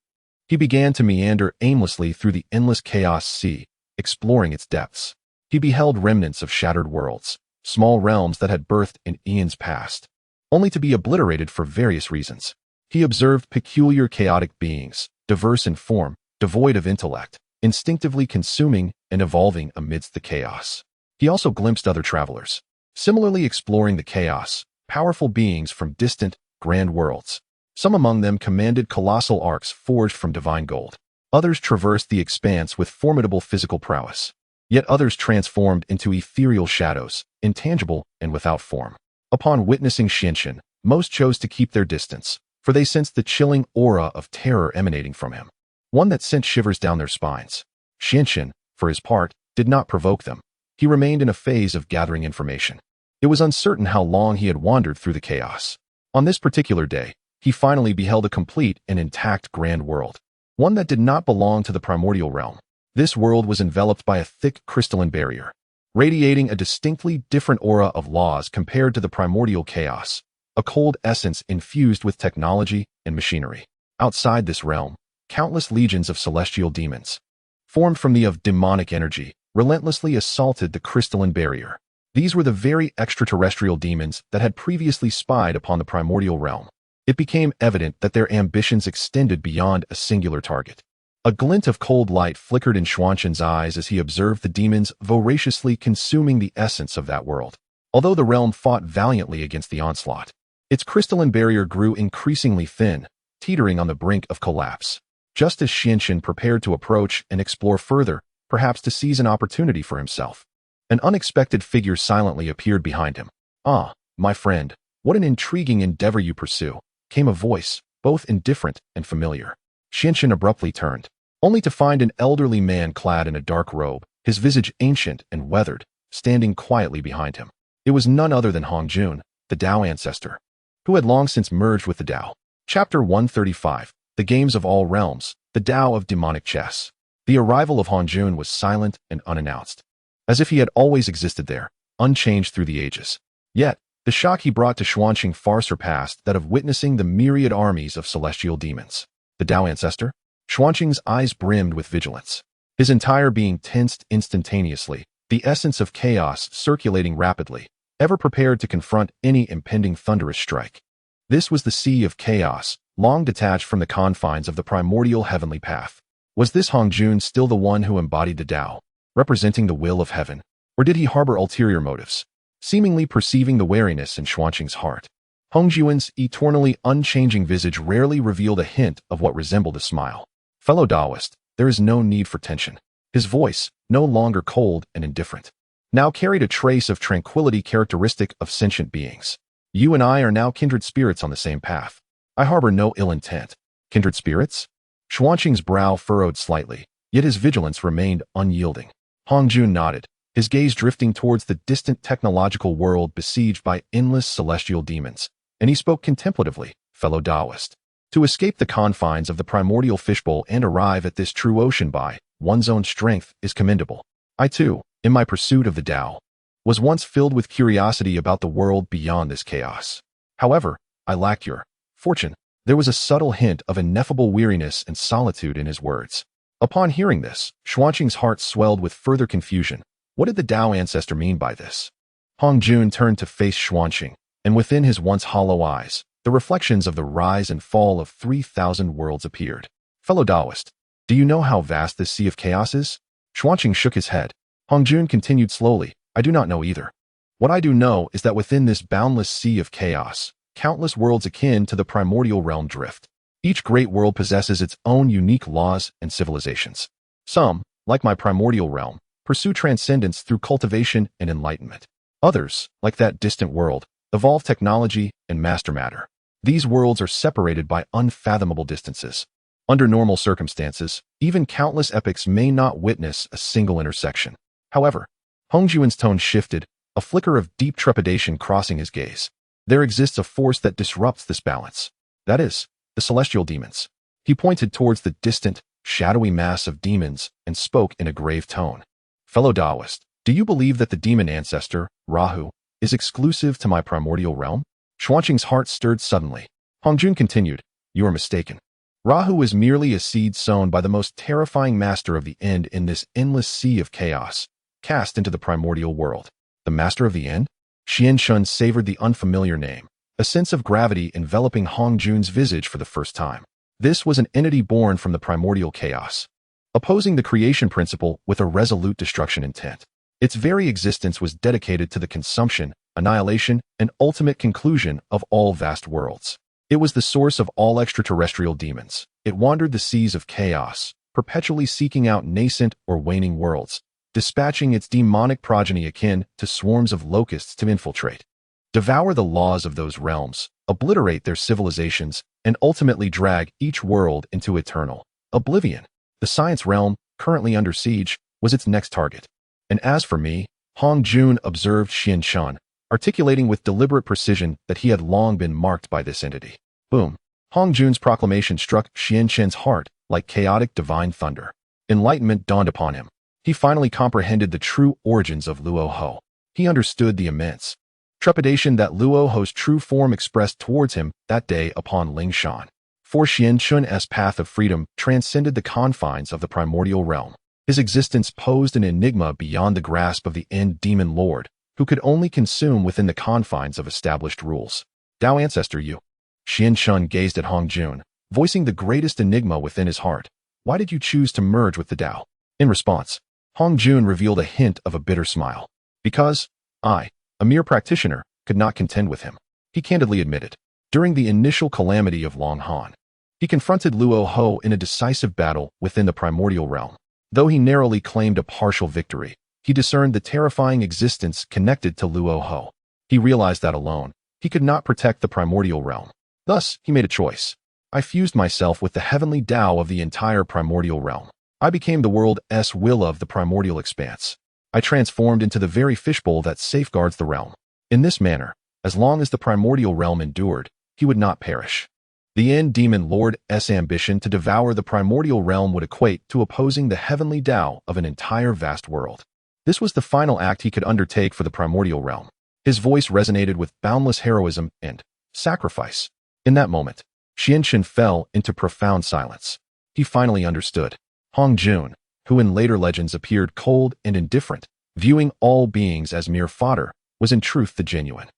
He began to meander aimlessly through the endless chaos sea, exploring its depths. He beheld remnants of shattered worlds, small realms that had birthed in eons past, only to be obliterated for various reasons. He observed peculiar chaotic beings, diverse in form, devoid of intellect, instinctively consuming and evolving amidst the chaos. He also glimpsed other travelers, similarly exploring the chaos, powerful beings from distant, grand worlds. Some among them commanded colossal arcs forged from divine gold. Others traversed the expanse with formidable physical prowess. Yet others transformed into ethereal shadows, intangible and without form. Upon witnessing Xianxin, most chose to keep their distance, for they sensed the chilling aura of terror emanating from him, one that sent shivers down their spines. Xianxin, for his part, did not provoke them. He remained in a phase of gathering information. It was uncertain how long he had wandered through the chaos. On this particular day, he finally beheld a complete and intact grand world. one that did not belong to the primordial realm. This world was enveloped by a thick crystalline barrier, radiating a distinctly different aura of laws compared to the primordial chaos, a cold essence infused with technology and machinery. Outside this realm, countless legions of celestial demons, formed from the of demonic energy, relentlessly assaulted the crystalline barrier. These were the very extraterrestrial demons that had previously spied upon the primordial realm. It became evident that their ambitions extended beyond a singular target. A glint of cold light flickered in Xuanzhen's eyes as he observed the demons voraciously consuming the essence of that world. Although the realm fought valiantly against the onslaught, its crystalline barrier grew increasingly thin, teetering on the brink of collapse. Just as Xuanzhen prepared to approach and explore further, perhaps to seize an opportunity for himself, an unexpected figure silently appeared behind him. "Ah, my friend, what an intriguing endeavor you pursue," came a voice, both indifferent and familiar. Xuanzhen abruptly turned, only to find an elderly man clad in a dark robe, his visage ancient and weathered, standing quietly behind him. It was none other than Hongjun, the Dao ancestor, who had long since merged with the Dao. Chapter 135, The Games of All Realms, the Dao of Demonic Chess. The arrival of Hongjun was silent and unannounced, as if he had always existed there, unchanged through the ages. Yet, the shock he brought to Xuanzhen far surpassed that of witnessing the myriad armies of celestial demons. The Dao ancestor? Xuanzhen's eyes brimmed with vigilance, his entire being tensed instantaneously, the essence of chaos circulating rapidly, ever prepared to confront any impending thunderous strike. This was the sea of chaos, long detached from the confines of the primordial heavenly path. Was this Hongjun still the one who embodied the Dao, representing the will of heaven, or did he harbor ulterior motives, seemingly perceiving the wariness in Xuanzhen's heart? Hongjun's eternally unchanging visage rarely revealed a hint of what resembled a smile. "Fellow Daoist, there is no need for tension." His voice, no longer cold and indifferent, now carried a trace of tranquility characteristic of sentient beings. "You and I are now kindred spirits on the same path. I harbor no ill intent." Kindred spirits? Xuanzhen's brow furrowed slightly, yet his vigilance remained unyielding. Hongjun nodded, his gaze drifting towards the distant technological world besieged by endless celestial demons, and he spoke contemplatively. "Fellow Daoist, to escape the confines of the primordial fishbowl and arrive at this true ocean by one's own strength is commendable. I too, in my pursuit of the Dao, was once filled with curiosity about the world beyond this chaos. However, I lacked your fortune." There was a subtle hint of ineffable weariness and solitude in his words. Upon hearing this, Xuanzhen's heart swelled with further confusion. What did the Dao ancestor mean by this? Hongjun turned to face Xuanzhen, and within his once hollow eyes, the reflections of the rise and fall of 3,000 worlds appeared. "Fellow Daoist, do you know how vast this sea of chaos is?" Xuanzhen shook his head. Hongjun continued slowly, "I do not know either. What I do know is that within this boundless sea of chaos, countless worlds akin to the primordial realm drift. Each great world possesses its own unique laws and civilizations. Some, like my primordial realm, pursue transcendence through cultivation and enlightenment. Others, like that distant world, evolve technology and master matter. These worlds are separated by unfathomable distances. Under normal circumstances, even countless epochs may not witness a single intersection. However, Hongjun's tone shifted, a flicker of deep trepidation crossing his gaze. There exists a force that disrupts this balance. That is, the celestial demons. He pointed towards the distant, shadowy mass of demons and spoke in a grave tone. "Fellow Daoist, do you believe that the demon ancestor, Rahu, is exclusive to my primordial realm?" Xuanzhen's heart stirred suddenly. Hongjun continued, "You are mistaken. Rahu is merely a seed sown by the most terrifying master of the end in this endless sea of chaos, cast into the primordial world." The master of the end? Xuanzhen savored the unfamiliar name, a sense of gravity enveloping Hongjun's visage for the first time. This was an entity born from the primordial chaos, opposing the creation principle with a resolute destruction intent. Its very existence was dedicated to the consumption, annihilation, and ultimate conclusion of all vast worlds. It was the source of all extraterrestrial demons. It wandered the seas of chaos, perpetually seeking out nascent or waning worlds, dispatching its demonic progeny akin to swarms of locusts to infiltrate, devour the laws of those realms, obliterate their civilizations, and ultimately drag each world into eternal oblivion. The science realm, currently under siege, was its next target. And as for me, Hongjun observed Xuanzhen, articulating with deliberate precision that he had long been marked by this entity. Boom. Hongjun's proclamation struck Xuanzhen's heart, like chaotic divine thunder. Enlightenment dawned upon him. He finally comprehended the true origins of Luo Ho. He understood the immense trepidation that Luo Ho's true form expressed towards him that day upon Ling Shan. For Xian Chun's path of freedom transcended the confines of the primordial realm. His existence posed an enigma beyond the grasp of the end demon lord, who could only consume within the confines of established rules. Dao ancestor you. Xian Chun gazed at Hongjun, voicing the greatest enigma within his heart. Why did you choose to merge with the Dao? In response, Hongjun revealed a hint of a bitter smile. Because I, a mere practitioner, could not contend with him. He candidly admitted. During the initial calamity of Long Han, he confronted Luo Ho in a decisive battle within the primordial realm. Though he narrowly claimed a partial victory, he discerned the terrifying existence connected to Luo Ho. He realized that alone, he could not protect the primordial realm. Thus, he made a choice. I fused myself with the Heavenly Dao of the entire primordial realm. I became the world's will of the primordial expanse. I transformed into the very fishbowl that safeguards the realm. In this manner, as long as the primordial realm endured, he would not perish. The end demon lord's ambition to devour the primordial realm would equate to opposing the Heavenly Dao of an entire vast world. This was the final act he could undertake for the primordial realm. His voice resonated with boundless heroism and sacrifice. In that moment, Xianxin fell into profound silence. He finally understood. Hongjun, who in later legends appeared cold and indifferent, viewing all beings as mere fodder, was in truth the genuine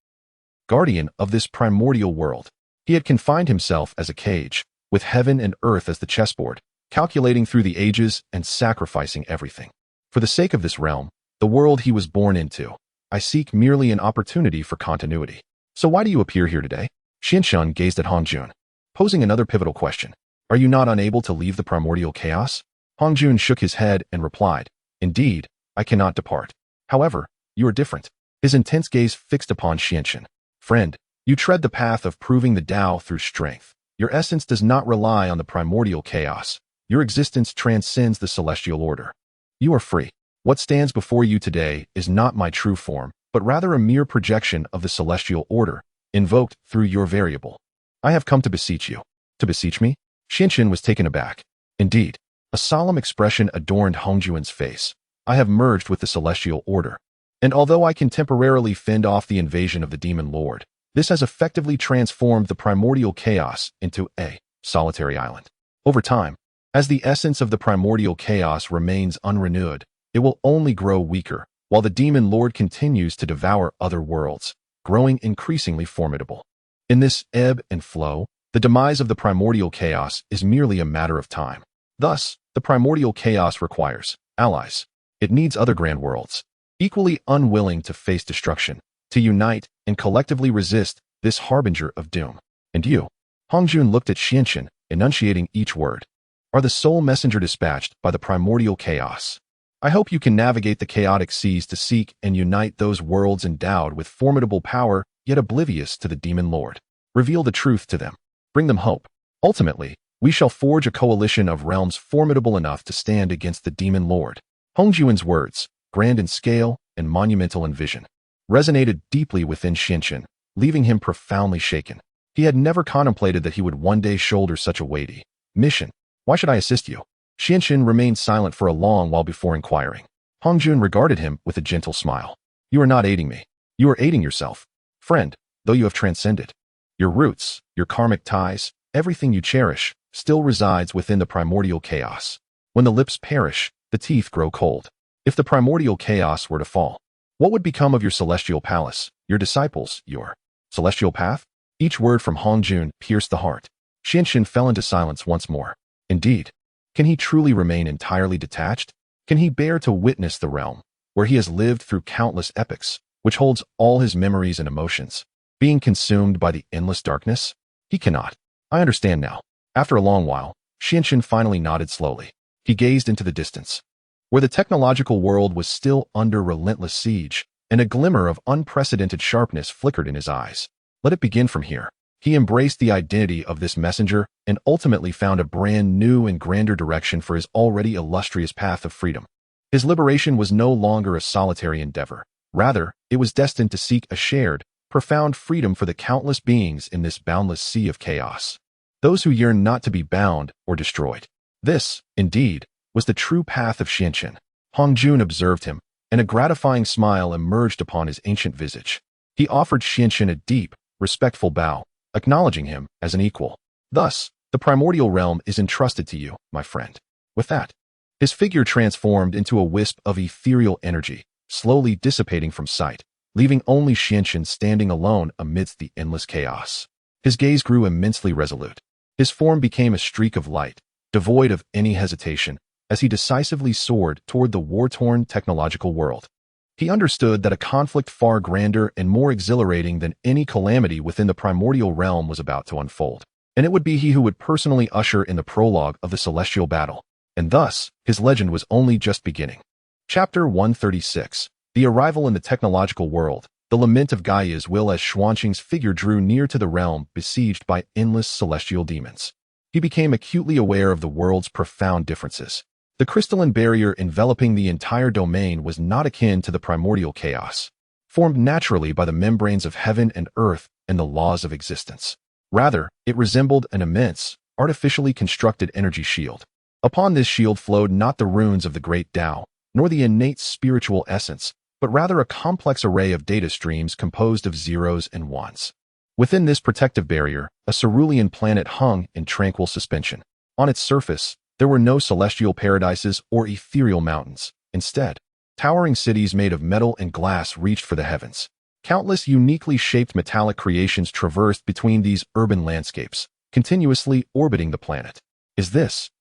guardian of this primordial world. He had confined himself as a cage, with heaven and earth as the chessboard, calculating through the ages and sacrificing everything. For the sake of this realm, the world he was born into, I seek merely an opportunity for continuity. So why do you appear here today? Xianxun gazed at Hongjun, posing another pivotal question. Are you not unable to leave the primordial chaos? Hongjun shook his head and replied, Indeed, I cannot depart. However, you are different. His intense gaze fixed upon Xianxun. Friend, you tread the path of proving the Dao through strength. Your essence does not rely on the primordial chaos. Your existence transcends the celestial order. You are free. What stands before you today is not my true form, but rather a mere projection of the celestial order, invoked through your variable. I have come to beseech you. To beseech me? Xianxun was taken aback. Indeed, a solemn expression adorned Hongjun's face. I have merged with the celestial order. And although I can temporarily fend off the invasion of the demon lord, this has effectively transformed the primordial chaos into a solitary island. Over time, as the essence of the primordial chaos remains unrenewed, it will only grow weaker, while the demon lord continues to devour other worlds, growing increasingly formidable. In this ebb and flow, the demise of the primordial chaos is merely a matter of time. Thus, the primordial chaos requires allies. It needs other grand worlds, equally unwilling to face destruction, to unite and collectively resist this harbinger of doom. And you, Hongjun looked at Xianxun, enunciating each word, are the sole messenger dispatched by the primordial chaos. I hope you can navigate the chaotic seas to seek and unite those worlds endowed with formidable power, yet oblivious to the demon lord. Reveal the truth to them. Bring them hope. Ultimately, we shall forge a coalition of realms formidable enough to stand against the demon lord. Hongjun's words, grand in scale and monumental in vision, resonated deeply within Xianxun, leaving him profoundly shaken. He had never contemplated that he would one day shoulder such a weighty mission. Why should I assist you? Xianxun remained silent for a long while before inquiring. Hongjun regarded him with a gentle smile. You are not aiding me. You are aiding yourself. Friend, though you have transcended. Your roots, your karmic ties, everything you cherish, still resides within the primordial chaos. When the lips perish, the teeth grow cold. If the primordial chaos were to fall, what would become of your celestial palace, your disciples, your celestial path? Each word from Hongjun pierced the heart. Xianxun fell into silence once more. Indeed, can he truly remain entirely detached? Can he bear to witness the realm, where he has lived through countless epochs, which holds all his memories and emotions, being consumed by the endless darkness? He cannot. I understand now. After a long while, Xianxun finally nodded slowly. He gazed into the distance, where the technological world was still under relentless siege, and a glimmer of unprecedented sharpness flickered in his eyes. Let it begin from here. He embraced the identity of this messenger and ultimately found a brand new and grander direction for his already illustrious path of freedom. His liberation was no longer a solitary endeavor. Rather, it was destined to seek a shared, profound freedom for the countless beings in this boundless sea of chaos. Those who yearn not to be bound or destroyed. This, indeed, was the true path of Xianqin. Hongjun observed him, and a gratifying smile emerged upon his ancient visage. He offered Xianqin a deep, respectful bow, acknowledging him as an equal. Thus, the primordial realm is entrusted to you, my friend. With that, his figure transformed into a wisp of ethereal energy, slowly dissipating from sight, leaving only Xianqin standing alone amidst the endless chaos. His gaze grew immensely resolute. His form became a streak of light, devoid of any hesitation, as he decisively soared toward the war-torn technological world. He understood that a conflict far grander and more exhilarating than any calamity within the primordial realm was about to unfold, and it would be he who would personally usher in the prologue of the celestial battle. And thus, his legend was only just beginning. Chapter 136. The Arrival in the Technological World. The Lament of Gaia's Will. As Xuanqing's figure drew near to the realm besieged by endless celestial demons, he became acutely aware of the world's profound differences. The crystalline barrier enveloping the entire domain was not akin to the primordial chaos, formed naturally by the membranes of heaven and earth and the laws of existence. Rather, it resembled an immense, artificially constructed energy shield. Upon this shield flowed not the runes of the great Dao, nor the innate spiritual essence, but rather a complex array of data streams composed of zeros and ones. Within this protective barrier, a cerulean planet hung in tranquil suspension. On its surface, there were no celestial paradises or ethereal mountains. Instead, towering cities made of metal and glass reached for the heavens. Countless uniquely shaped metallic creations traversed between these urban landscapes, continuously orbiting the planet. Is this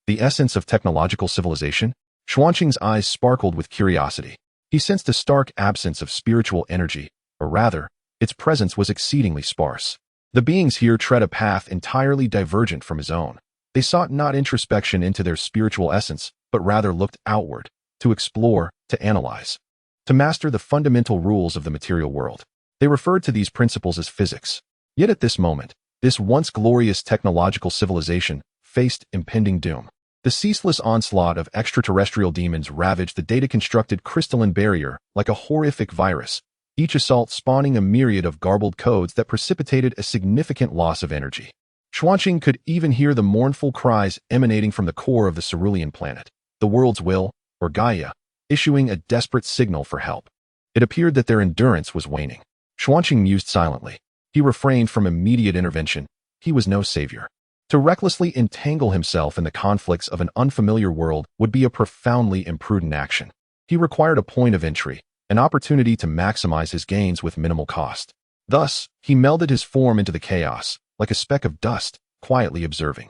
the essence of technological civilization? Xuanqing's eyes sparkled with curiosity. He sensed a stark absence of spiritual energy, or rather, its presence was exceedingly sparse. The beings here tread a path entirely divergent from his own. They sought not introspection into their spiritual essence, but rather looked outward, to explore, to analyze, to master the fundamental rules of the material world. They referred to these principles as physics. Yet at this moment, this once glorious technological civilization faced impending doom. The ceaseless onslaught of extraterrestrial demons ravaged the data-constructed crystalline barrier like a horrific virus, each assault spawning a myriad of garbled codes that precipitated a significant loss of energy. Xuanqing could even hear the mournful cries emanating from the core of the cerulean planet, the world's will, or Gaia, issuing a desperate signal for help. It appeared that their endurance was waning. Xuanqing mused silently. He refrained from immediate intervention. He was no savior. To recklessly entangle himself in the conflicts of an unfamiliar world would be a profoundly imprudent action. He required a point of entry, an opportunity to maximize his gains with minimal cost. Thus, he melded his form into the chaos, like a speck of dust, quietly observing.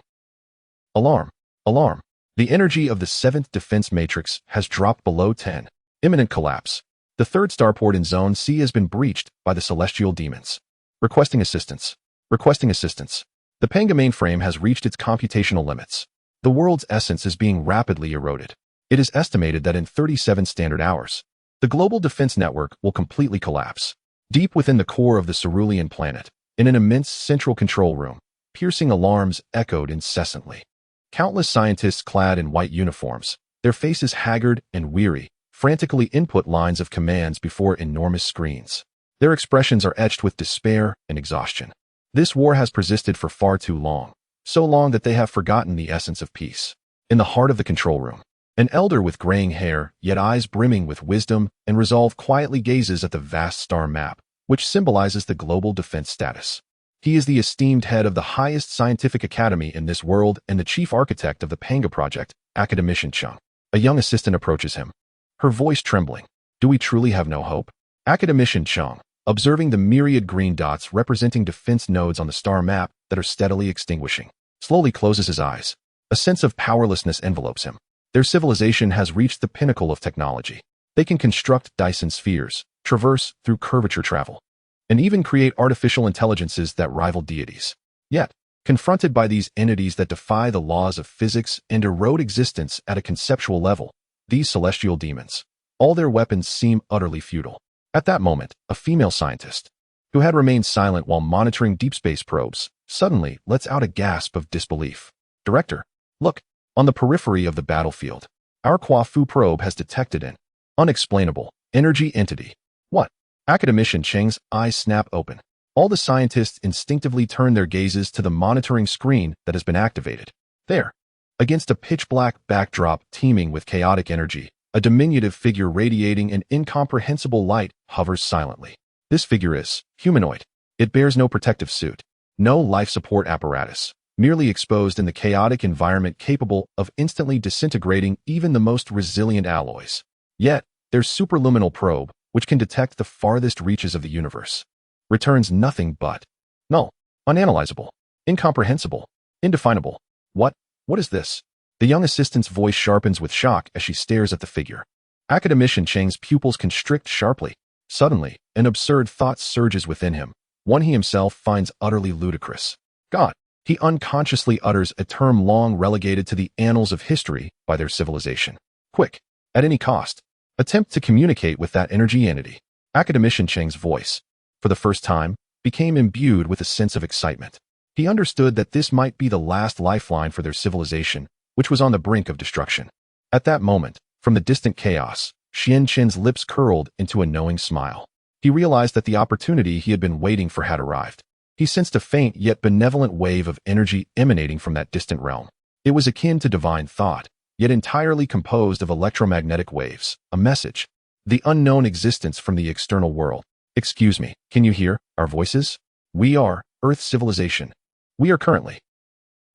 Alarm! Alarm! The energy of the 7th defense matrix has dropped below 10. Imminent collapse. The 3rd starport in Zone C has been breached by the celestial demons. Requesting assistance. Requesting assistance. The Pangu mainframe has reached its computational limits. The world's essence is being rapidly eroded. It is estimated that in 37 standard hours, the global defense network will completely collapse. Deep within the core of the cerulean planet, in an immense central control room, piercing alarms echoed incessantly. Countless scientists clad in white uniforms, their faces haggard and weary, frantically input lines of commands before enormous screens. Their expressions are etched with despair and exhaustion. This war has persisted for far too long, so long that they have forgotten the essence of peace. In the heart of the control room, an elder with graying hair, yet eyes brimming with wisdom and resolve quietly gazes at the vast star map, which symbolizes the global defense status. He is the esteemed head of the highest scientific academy in this world and the chief architect of the Pangu project, Academician Chung. A young assistant approaches him, her voice trembling. Do we truly have no hope? Academician Chung, observing the myriad green dots representing defense nodes on the star map that are steadily extinguishing, slowly closes his eyes. A sense of powerlessness envelopes him. Their civilization has reached the pinnacle of technology. They can construct Dyson spheres, traverse through curvature travel, and even create artificial intelligences that rival deities. Yet, confronted by these entities that defy the laws of physics and erode existence at a conceptual level, these celestial demons, all their weapons seem utterly futile. At that moment, a female scientist, who had remained silent while monitoring deep space probes, suddenly lets out a gasp of disbelief. Director, look, on the periphery of the battlefield, our Quafu probe has detected an unexplainable energy entity. What? Academician Cheng's eyes snap open. All the scientists instinctively turn their gazes to the monitoring screen that has been activated. There, Against a pitch-black backdrop teeming with chaotic energy, a diminutive figure radiating an incomprehensible light hovers silently. This figure is humanoid. It bears no protective suit, no life support apparatus, merely exposed in the chaotic environment capable of instantly disintegrating even the most resilient alloys. Yet, their superluminal probe, which can detect the farthest reaches of the universe, returns nothing but null, unanalyzable, incomprehensible, indefinable. What is this? The young assistant's voice sharpens with shock as she stares at the figure. Academician Cheng's pupils constrict sharply. Suddenly, an absurd thought surges within him, one he himself finds utterly ludicrous. God! He unconsciously utters a term long relegated to the annals of history by their civilization. Quick! At any cost! Attempt to communicate with that energy entity. Academician Cheng's voice, for the first time, became imbued with a sense of excitement. He understood that this might be the last lifeline for their civilization, which was on the brink of destruction. At that moment, from the distant chaos, Lin Chen's lips curled into a knowing smile. He realized that the opportunity he had been waiting for had arrived. He sensed a faint yet benevolent wave of energy emanating from that distant realm. It was akin to divine thought, yet entirely composed of electromagnetic waves, a message, the unknown existence from the external world. Excuse me, can you hear our voices? We are Earth civilization. We are currently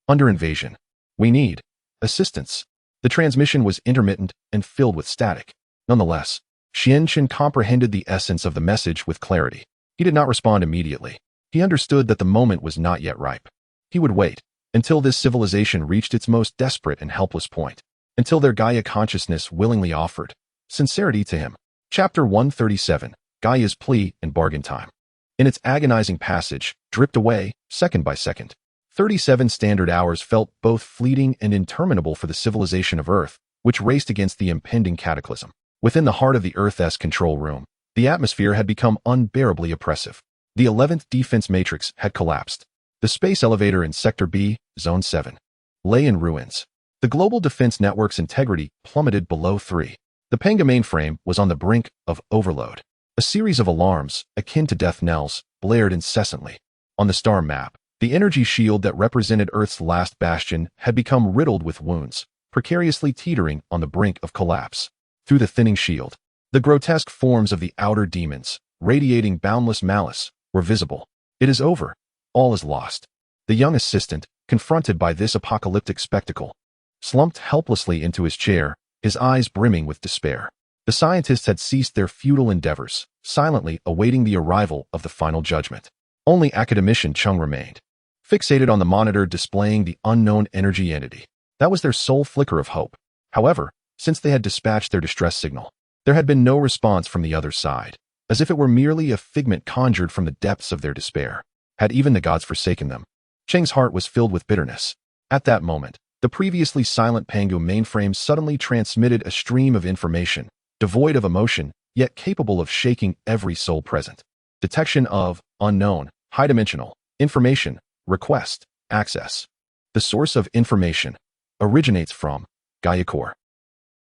under invasion. We need assistance. The transmission was intermittent and filled with static. Nonetheless, Lin Chen comprehended the essence of the message with clarity. He did not respond immediately. He understood that the moment was not yet ripe. He would wait until this civilization reached its most desperate and helpless point, until their Gaia consciousness willingly offered sincerity to him. Chapter 137, Gaia's Plea and Bargain Time. In its agonizing passage, dripped away, second by second, 37 standard hours felt both fleeting and interminable for the civilization of Earth, which raced against the impending cataclysm. Within the heart of the Earth's control room, the atmosphere had become unbearably oppressive. The 11th defense matrix had collapsed. The space elevator in Sector B, Zone 7, lay in ruins. The global defense network's integrity plummeted below 3. The Pangu mainframe was on the brink of overload. A series of alarms, akin to death knells, blared incessantly. On the star map, the energy shield that represented Earth's last bastion had become riddled with wounds, precariously teetering on the brink of collapse. Through the thinning shield, the grotesque forms of the outer demons, radiating boundless malice, were visible. It is over. All is lost. The young assistant, confronted by this apocalyptic spectacle, slumped helplessly into his chair, his eyes brimming with despair. The scientists had ceased their futile endeavors, silently awaiting the arrival of the final judgment. Only Academician Cheng remained, fixated on the monitor displaying the unknown energy entity. That was their sole flicker of hope. However, since they had dispatched their distress signal, there had been no response from the other side, as if it were merely a figment conjured from the depths of their despair. Had even the gods forsaken them? Cheng's heart was filled with bitterness. At that moment, the previously silent Pangu mainframe suddenly transmitted a stream of information, devoid of emotion, yet capable of shaking every soul present. Detection of unknown, high-dimensional information, request, access. The source of information originates from Gaia Core.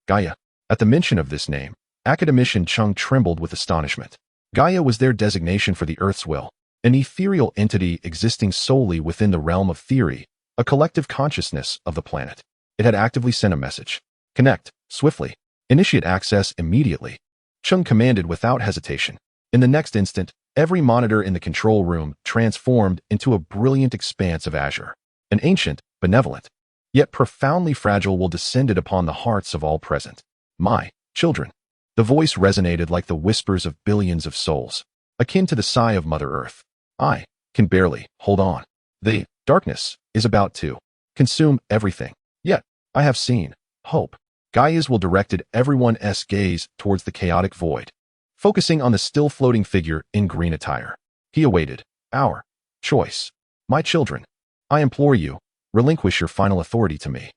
Gaia. At the mention of this name, Academician Cheng trembled with astonishment. Gaia was their designation for the Earth's will, an ethereal entity existing solely within the realm of theory, a collective consciousness of the planet. It had actively sent a message. Connect, swiftly. Initiate access immediately. Cheng commanded without hesitation. In the next instant, every monitor in the control room transformed into a brilliant expanse of azure. An ancient, benevolent, yet profoundly fragile will descended upon the hearts of all present. My children. The voice resonated like the whispers of billions of souls, akin to the sigh of Mother Earth. I can barely hold on. The darkness is about to consume everything. Yet, I have seen hope. Gaia's will directed everyone's gaze towards the chaotic void, focusing on the still floating figure in green attire. He awaited our choice. My children, I implore you, relinquish your final authority to me.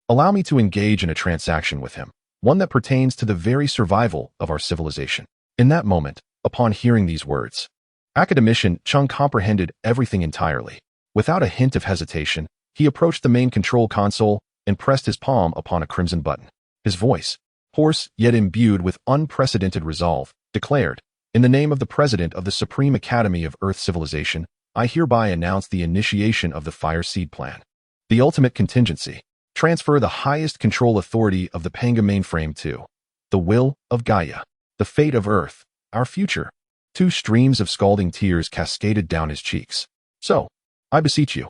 Allow me to engage in a transaction with him, one that pertains to the very survival of our civilization. In that moment, upon hearing these words, Academician Cheng comprehended everything entirely. Without a hint of hesitation, he approached the main control console and pressed his palm upon a crimson button. His voice, hoarse yet imbued with unprecedented resolve, declared, "In the name of the President of the Supreme Academy of Earth Civilization, I hereby announce the initiation of the Fire Seed Plan. The ultimate contingency. Transfer the highest control authority of the Pangu mainframe to the will of Gaia, the fate of Earth, our future. 2 streams of scalding tears cascaded down his cheeks. So, I beseech you.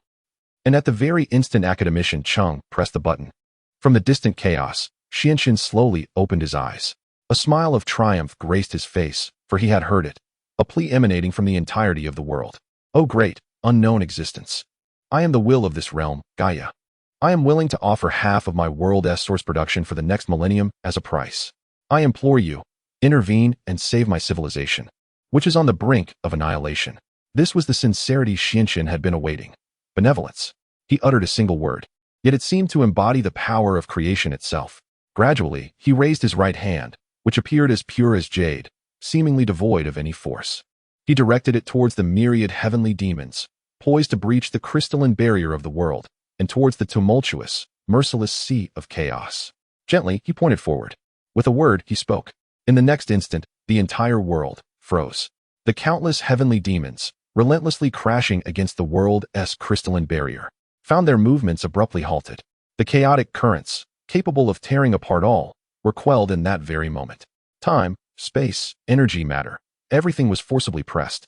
And at the very instant Academician Chung pressed the button. From the distant chaos, Xianxin slowly opened his eyes. A smile of triumph graced his face, for he had heard it, a plea emanating from the entirety of the world. O great, unknown existence. I am the will of this realm, Gaia. I am willing to offer half of my world's source production for the next millennium as a price. I implore you, intervene and save my civilization, which is on the brink of annihilation. This was the sincerity Xianxin had been awaiting. Benevolence. He uttered a single word, yet it seemed to embody the power of creation itself. Gradually, he raised his right hand, which appeared as pure as jade, seemingly devoid of any force. He directed it towards the myriad heavenly demons, poised to breach the crystalline barrier of the world, and towards the tumultuous, merciless sea of chaos. Gently, he pointed forward. With a word, he spoke. In the next instant, the entire world froze. The countless heavenly demons, relentlessly crashing against the world's crystalline barrier, found their movements abruptly halted. The chaotic currents, capable of tearing apart all, were quelled in that very moment. Time, space, energy, matter, everything was forcibly pressed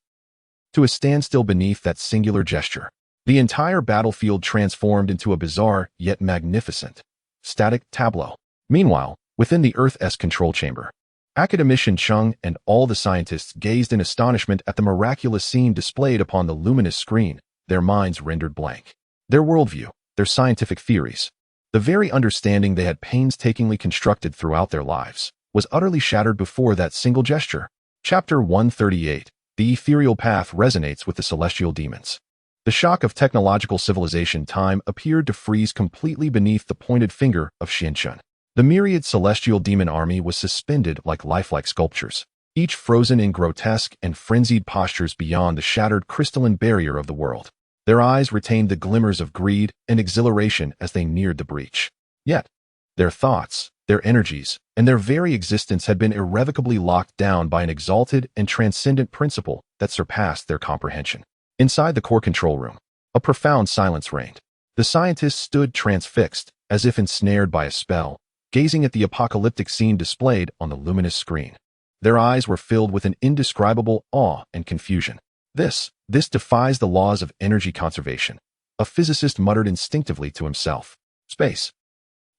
to a standstill beneath that singular gesture. The entire battlefield transformed into a bizarre yet magnificent, static tableau. Meanwhile, within the Earth's control chamber, Academician Chung and all the scientists gazed in astonishment at the miraculous scene displayed upon the luminous screen, their minds rendered blank. Their worldview, their scientific theories, the very understanding they had painstakingly constructed throughout their lives, was utterly shattered before that single gesture. Chapter 138. The ethereal path resonates with the celestial demons. The shock of technological civilization time appeared to freeze completely beneath the pointed finger of Xianxin. The myriad celestial demon army was suspended like lifelike sculptures, each frozen in grotesque and frenzied postures beyond the shattered crystalline barrier of the world. Their eyes retained the glimmers of greed and exhilaration as they neared the breach. Yet, their thoughts, their energies, and their very existence had been irrevocably locked down by an exalted and transcendent principle that surpassed their comprehension. Inside the core control room, a profound silence reigned. The scientists stood transfixed, as if ensnared by a spell, gazing at the apocalyptic scene displayed on the luminous screen. Their eyes were filled with an indescribable awe and confusion. This defies the laws of energy conservation, a physicist muttered instinctively to himself. Space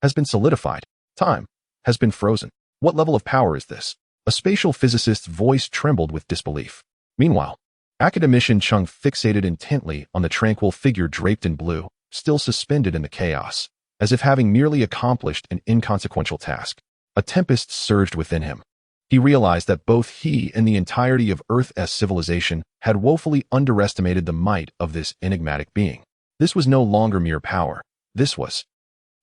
has been solidified. Time has been frozen. What level of power is this? A spatial physicist's voice trembled with disbelief. Meanwhile, Academician Chung fixated intently on the tranquil figure draped in blue, still suspended in the chaos, as if having merely accomplished an inconsequential task. A tempest surged within him. He realized that both he and the entirety of Earth's civilization had woefully underestimated the might of this enigmatic being. This was no longer mere power. This was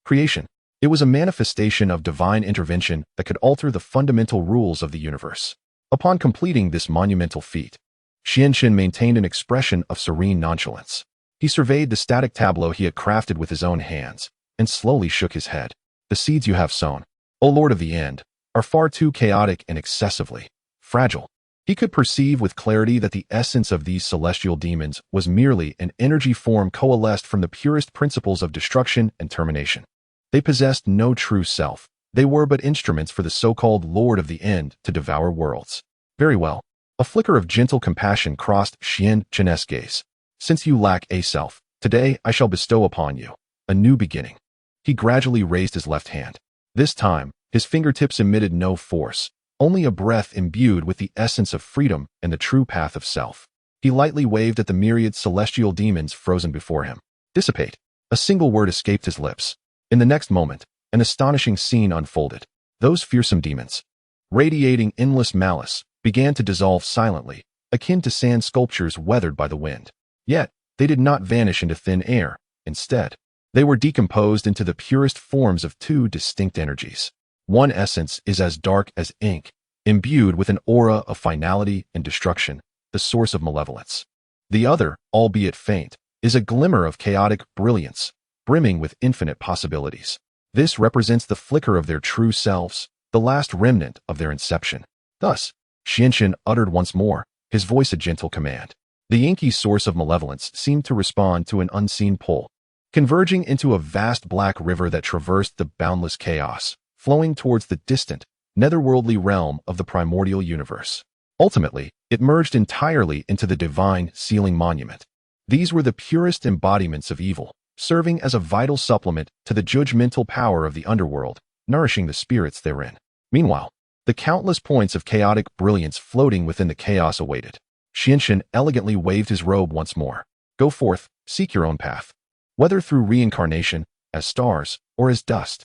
creation. It was a manifestation of divine intervention that could alter the fundamental rules of the universe. Upon completing this monumental feat, Xianxin maintained an expression of serene nonchalance. He surveyed the static tableau he had crafted with his own hands, and slowly shook his head. The seeds you have sown, O Lord of the End, are far too chaotic and excessively fragile. He could perceive with clarity that the essence of these celestial demons was merely an energy form coalesced from the purest principles of destruction and termination. They possessed no true self. They were but instruments for the so-called Lord of the End to devour worlds. Very well. A flicker of gentle compassion crossed Xianxin's gaze. Since you lack a self, today I shall bestow upon you a new beginning. He gradually raised his left hand. This time, his fingertips emitted no force, only a breath imbued with the essence of freedom and the true path of self. He lightly waved at the myriad celestial demons frozen before him. Dissipate. A single word escaped his lips. In the next moment, an astonishing scene unfolded. Those fearsome demons, radiating endless malice, began to dissolve silently, akin to sand sculptures weathered by the wind. Yet, they did not vanish into thin air. Instead, they were decomposed into the purest forms of two distinct energies. One essence is as dark as ink, imbued with an aura of finality and destruction, the source of malevolence. The other, albeit faint, is a glimmer of chaotic brilliance, brimming with infinite possibilities. This represents the flicker of their true selves, the last remnant of their inception. Thus, Xianxin uttered once more, his voice a gentle command. The inky source of malevolence seemed to respond to an unseen pull. converging into a vast black river that traversed the boundless chaos, flowing towards the distant, netherworldly realm of the primordial universe. Ultimately, it merged entirely into the divine sealing monument. These were the purest embodiments of evil, serving as a vital supplement to the judgmental power of the underworld, nourishing the spirits therein. Meanwhile, the countless points of chaotic brilliance floating within the chaos awaited. Xianxian elegantly waved his robe once more. Go forth, seek your own path, whether through reincarnation, as stars, or as dust.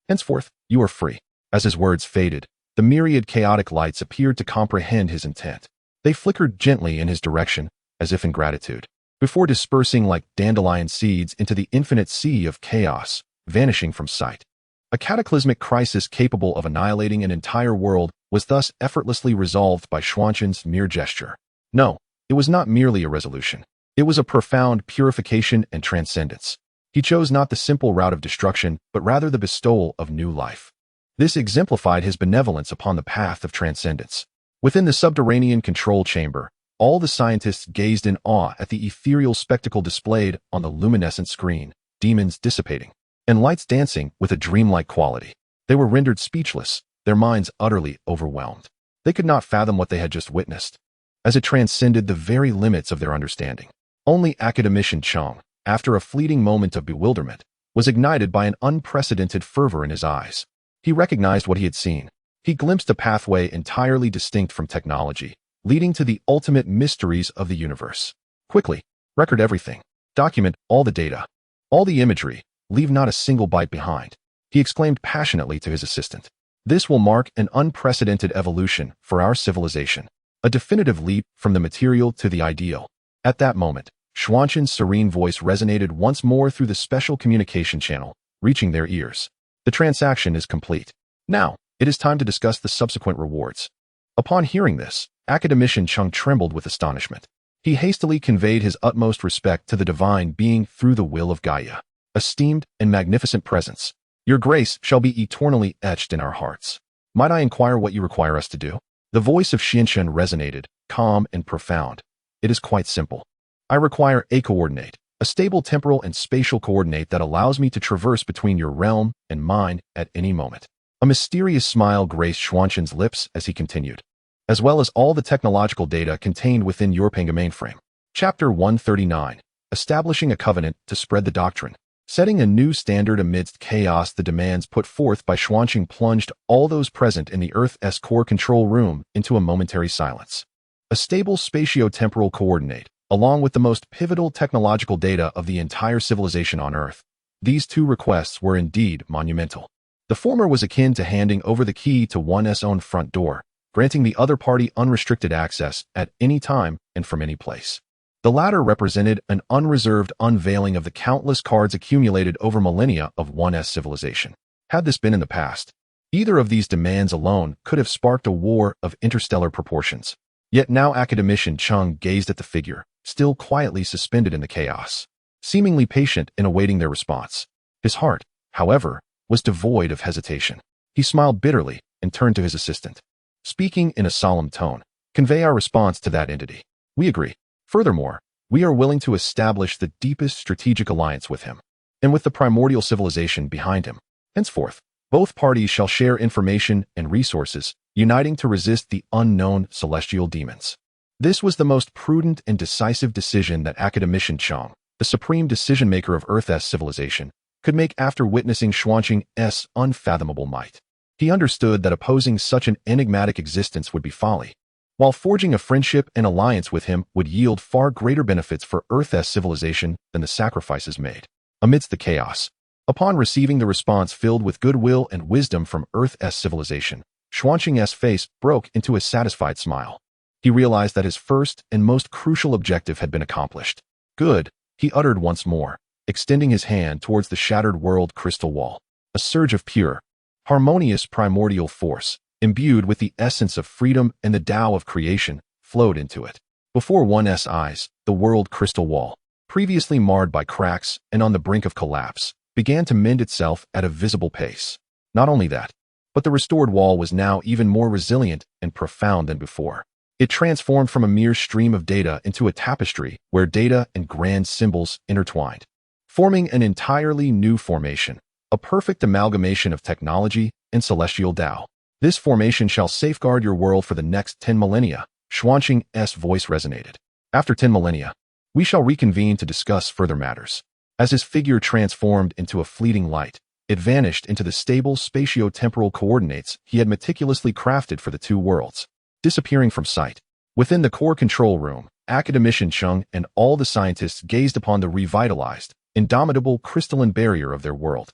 Henceforth, you are free. As his words faded, the myriad chaotic lights appeared to comprehend his intent. They flickered gently in his direction, as if in gratitude, before dispersing like dandelion seeds into the infinite sea of chaos, vanishing from sight. A cataclysmic crisis capable of annihilating an entire world was thus effortlessly resolved by Xuanzhen's mere gesture. No, it was not merely a resolution. It was a profound purification and transcendence. He chose not the simple route of destruction, but rather the bestowal of new life. This exemplified his benevolence upon the path of transcendence. Within the subterranean control chamber, all the scientists gazed in awe at the ethereal spectacle displayed on the luminescent screen, demons dissipating, and lights dancing with a dreamlike quality. They were rendered speechless, their minds utterly overwhelmed. They could not fathom what they had just witnessed, as it transcended the very limits of their understanding. Only academician Cheng, after a fleeting moment of bewilderment, was ignited by an unprecedented fervor in his eyes. He recognized what he had seen. He glimpsed a pathway entirely distinct from technology, leading to the ultimate mysteries of the universe. Quickly, record everything. Document all the data, all the imagery, leave not a single byte behind, he exclaimed passionately to his assistant. This will mark an unprecedented evolution for our civilization, a definitive leap from the material to the ideal. At that moment, Xuanzhen's serene voice resonated once more through the special communication channel, reaching their ears. The transaction is complete. Now, it is time to discuss the subsequent rewards. Upon hearing this, academician Cheng trembled with astonishment. He hastily conveyed his utmost respect to the divine being through the will of Gaia. Esteemed and magnificent presence, your grace shall be eternally etched in our hearts. Might I inquire what you require us to do? The voice of Xianxian resonated, calm and profound. It is quite simple. I require a coordinate, a stable temporal and spatial coordinate that allows me to traverse between your realm and mine at any moment. A mysterious smile graced Xuanzhen's lips as he continued, as well as all the technological data contained within your Pangu mainframe. Chapter 139, Establishing a Covenant to Spread the Doctrine. Setting a new standard amidst chaos, the demands put forth by Xuanzhen plunged all those present in the Earth's core control room into a momentary silence. A stable spatio-temporal coordinate, along with the most pivotal technological data of the entire civilization on Earth. These two requests were indeed monumental. The former was akin to handing over the key to one's own front door, granting the other party unrestricted access at any time and from any place. The latter represented an unreserved unveiling of the countless cards accumulated over millennia of one's civilization. Had this been in the past, either of these demands alone could have sparked a war of interstellar proportions. Yet now academician Cheng gazed at the figure, still quietly suspended in the chaos, seemingly patient in awaiting their response. His heart, however, was devoid of hesitation. He smiled bitterly and turned to his assistant. Speaking in a solemn tone, convey our response to that entity. We agree. Furthermore, we are willing to establish the deepest strategic alliance with him, and with the primordial civilization behind him. Henceforth, both parties shall share information and resources, uniting to resist the unknown celestial demons. This was the most prudent and decisive decision that academician Cheng, the supreme decision-maker of Earth's civilization, could make after witnessing Xuanzhen's unfathomable might. He understood that opposing such an enigmatic existence would be folly, while forging a friendship and alliance with him would yield far greater benefits for Earth's civilization than the sacrifices made. Amidst the chaos, upon receiving the response filled with goodwill and wisdom from Earth's civilization, Xuanzhen's face broke into a satisfied smile. He realized that his first and most crucial objective had been accomplished. Good, he uttered once more, extending his hand towards the shattered world crystal wall. A surge of pure, harmonious primordial force, imbued with the essence of freedom and the Tao of creation, flowed into it. Before one's eyes, the world crystal wall, previously marred by cracks and on the brink of collapse, began to mend itself at a visible pace. Not only that, but the restored wall was now even more resilient and profound than before. It transformed from a mere stream of data into a tapestry where data and grand symbols intertwined. forming an entirely new formation, a perfect amalgamation of technology and celestial Dao. This formation shall safeguard your world for the next 10 millennia, Xuanqing's voice resonated. After 10 millennia, we shall reconvene to discuss further matters. As his figure transformed into a fleeting light, it vanished into the stable spatio-temporal coordinates he had meticulously crafted for the two worlds, disappearing from sight. Within the core control room, Academician Chung and all the scientists gazed upon the revitalized, indomitable crystalline barrier of their world,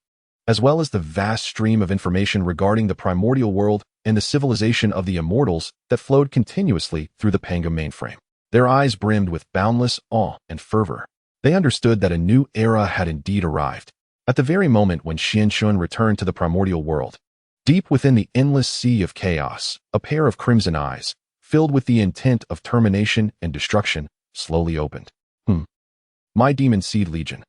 as well as the vast stream of information regarding the primordial world and the civilization of the immortals that flowed continuously through the Pangu mainframe. Their eyes brimmed with boundless awe and fervor. They understood that a new era had indeed arrived. At the very moment when Xianxun returned to the primordial world, deep within the endless sea of chaos, a pair of crimson eyes, filled with the intent of termination and destruction, slowly opened. My demon seed legion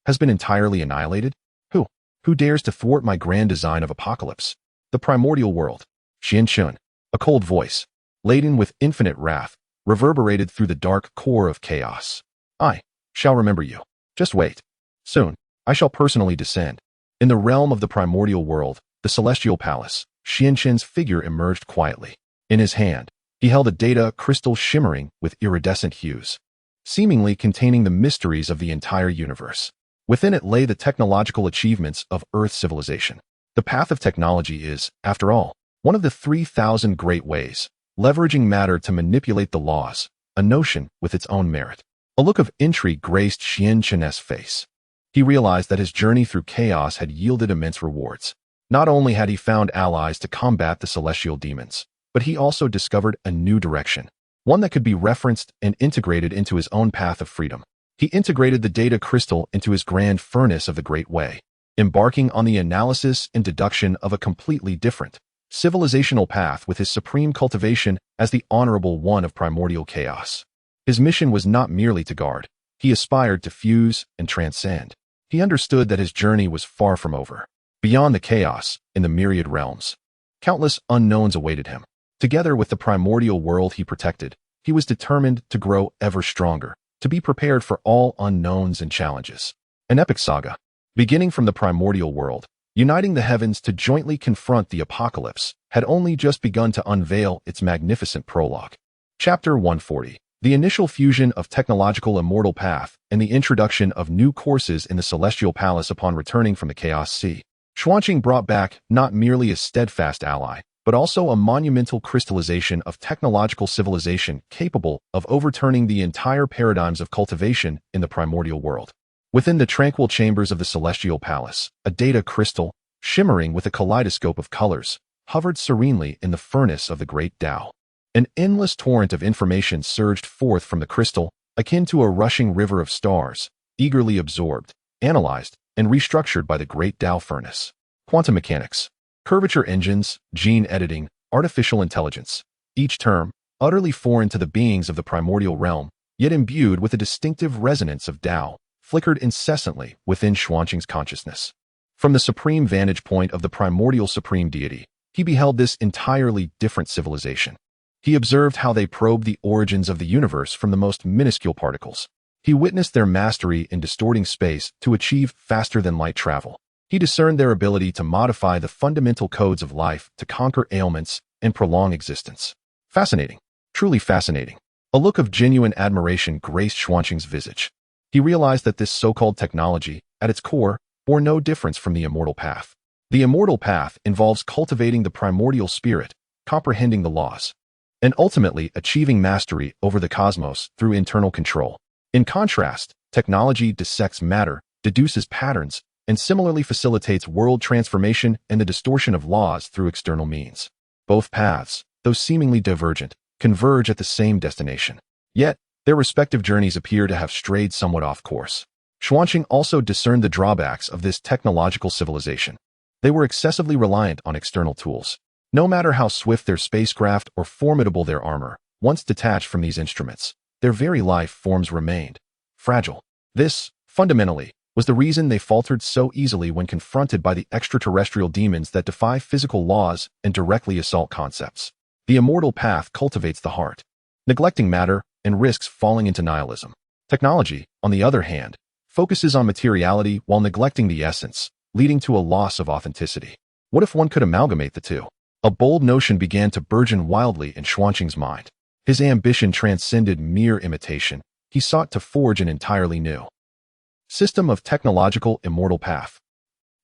has been entirely annihilated? Who dares to thwart my grand design of apocalypse? The primordial world. Xianxun, a cold voice, laden with infinite wrath, reverberated through the dark core of chaos. I shall remember you. Just wait. Soon, I shall personally descend. In the realm of the primordial world, the Celestial Palace, Xianxun's figure emerged quietly. In his hand, he held a data crystal shimmering with iridescent hues, seemingly containing the mysteries of the entire universe. Within it lay the technological achievements of Earth civilization. The path of technology is, after all, one of the 3,000 great ways, leveraging matter to manipulate the laws, a notion with its own merit. A look of intrigue graced Xianxun's face. He realized that his journey through chaos had yielded immense rewards. Not only had he found allies to combat the celestial demons, but he also discovered a new direction, one that could be referenced and integrated into his own path of freedom. He integrated the data crystal into his grand furnace of the Great Way, embarking on the analysis and deduction of a completely different, civilizational path with his supreme cultivation as the honorable one of primordial chaos. His mission was not merely to guard. He aspired to fuse and transcend. He understood that his journey was far from over. Beyond the chaos, in the myriad realms, countless unknowns awaited him. Together with the primordial world he protected, he was determined to grow ever stronger, to be prepared for all unknowns and challenges. An epic saga, beginning from the primordial world, uniting the heavens to jointly confront the apocalypse, had only just begun to unveil its magnificent prologue. Chapter 140. The initial fusion of technological immortal path and the introduction of new courses in the Celestial Palace upon returning from the Chaos Sea. Xuanqing brought back not merely a steadfast ally, but also a monumental crystallization of technological civilization capable of overturning the entire paradigms of cultivation in the primordial world. Within the tranquil chambers of the Celestial Palace, a data crystal, shimmering with a kaleidoscope of colors, hovered serenely in the furnace of the great Dao. An endless torrent of information surged forth from the crystal, akin to a rushing river of stars, eagerly absorbed, analyzed, and restructured by the great Dao furnace. Quantum mechanics, curvature engines, gene editing, artificial intelligence, each term, utterly foreign to the beings of the primordial realm, yet imbued with a distinctive resonance of Dao, flickered incessantly within Xuanqing's consciousness. From the supreme vantage point of the primordial supreme deity, he beheld this entirely different civilization. He observed how they probed the origins of the universe from the most minuscule particles. He witnessed their mastery in distorting space to achieve faster-than-light travel. He discerned their ability to modify the fundamental codes of life to conquer ailments and prolong existence. Fascinating. Truly fascinating. A look of genuine admiration graced Xuanqing's visage. He realized that this so-called technology, at its core, bore no difference from the immortal path. The immortal path involves cultivating the primordial spirit, comprehending the laws, and ultimately achieving mastery over the cosmos through internal control. In contrast, technology dissects matter, deduces patterns, and similarly facilitates world transformation and the distortion of laws through external means. Both paths, though seemingly divergent, converge at the same destination. Yet, their respective journeys appear to have strayed somewhat off course. Xuanqing also discerned the drawbacks of this technological civilization. They were excessively reliant on external tools. No matter how swift their spacecraft or formidable their armor, once detached from these instruments, their very life forms remained fragile. This, fundamentally, was the reason they faltered so easily when confronted by the extraterrestrial demons that defy physical laws and directly assault concepts. The immortal path cultivates the heart, neglecting matter and risks falling into nihilism. Technology, on the other hand, focuses on materiality while neglecting the essence, leading to a loss of authenticity. What if one could amalgamate the two? A bold notion began to burgeon wildly in Xuanqing's mind. His ambition transcended mere imitation. He sought to forge an entirely new system of technological immortal path.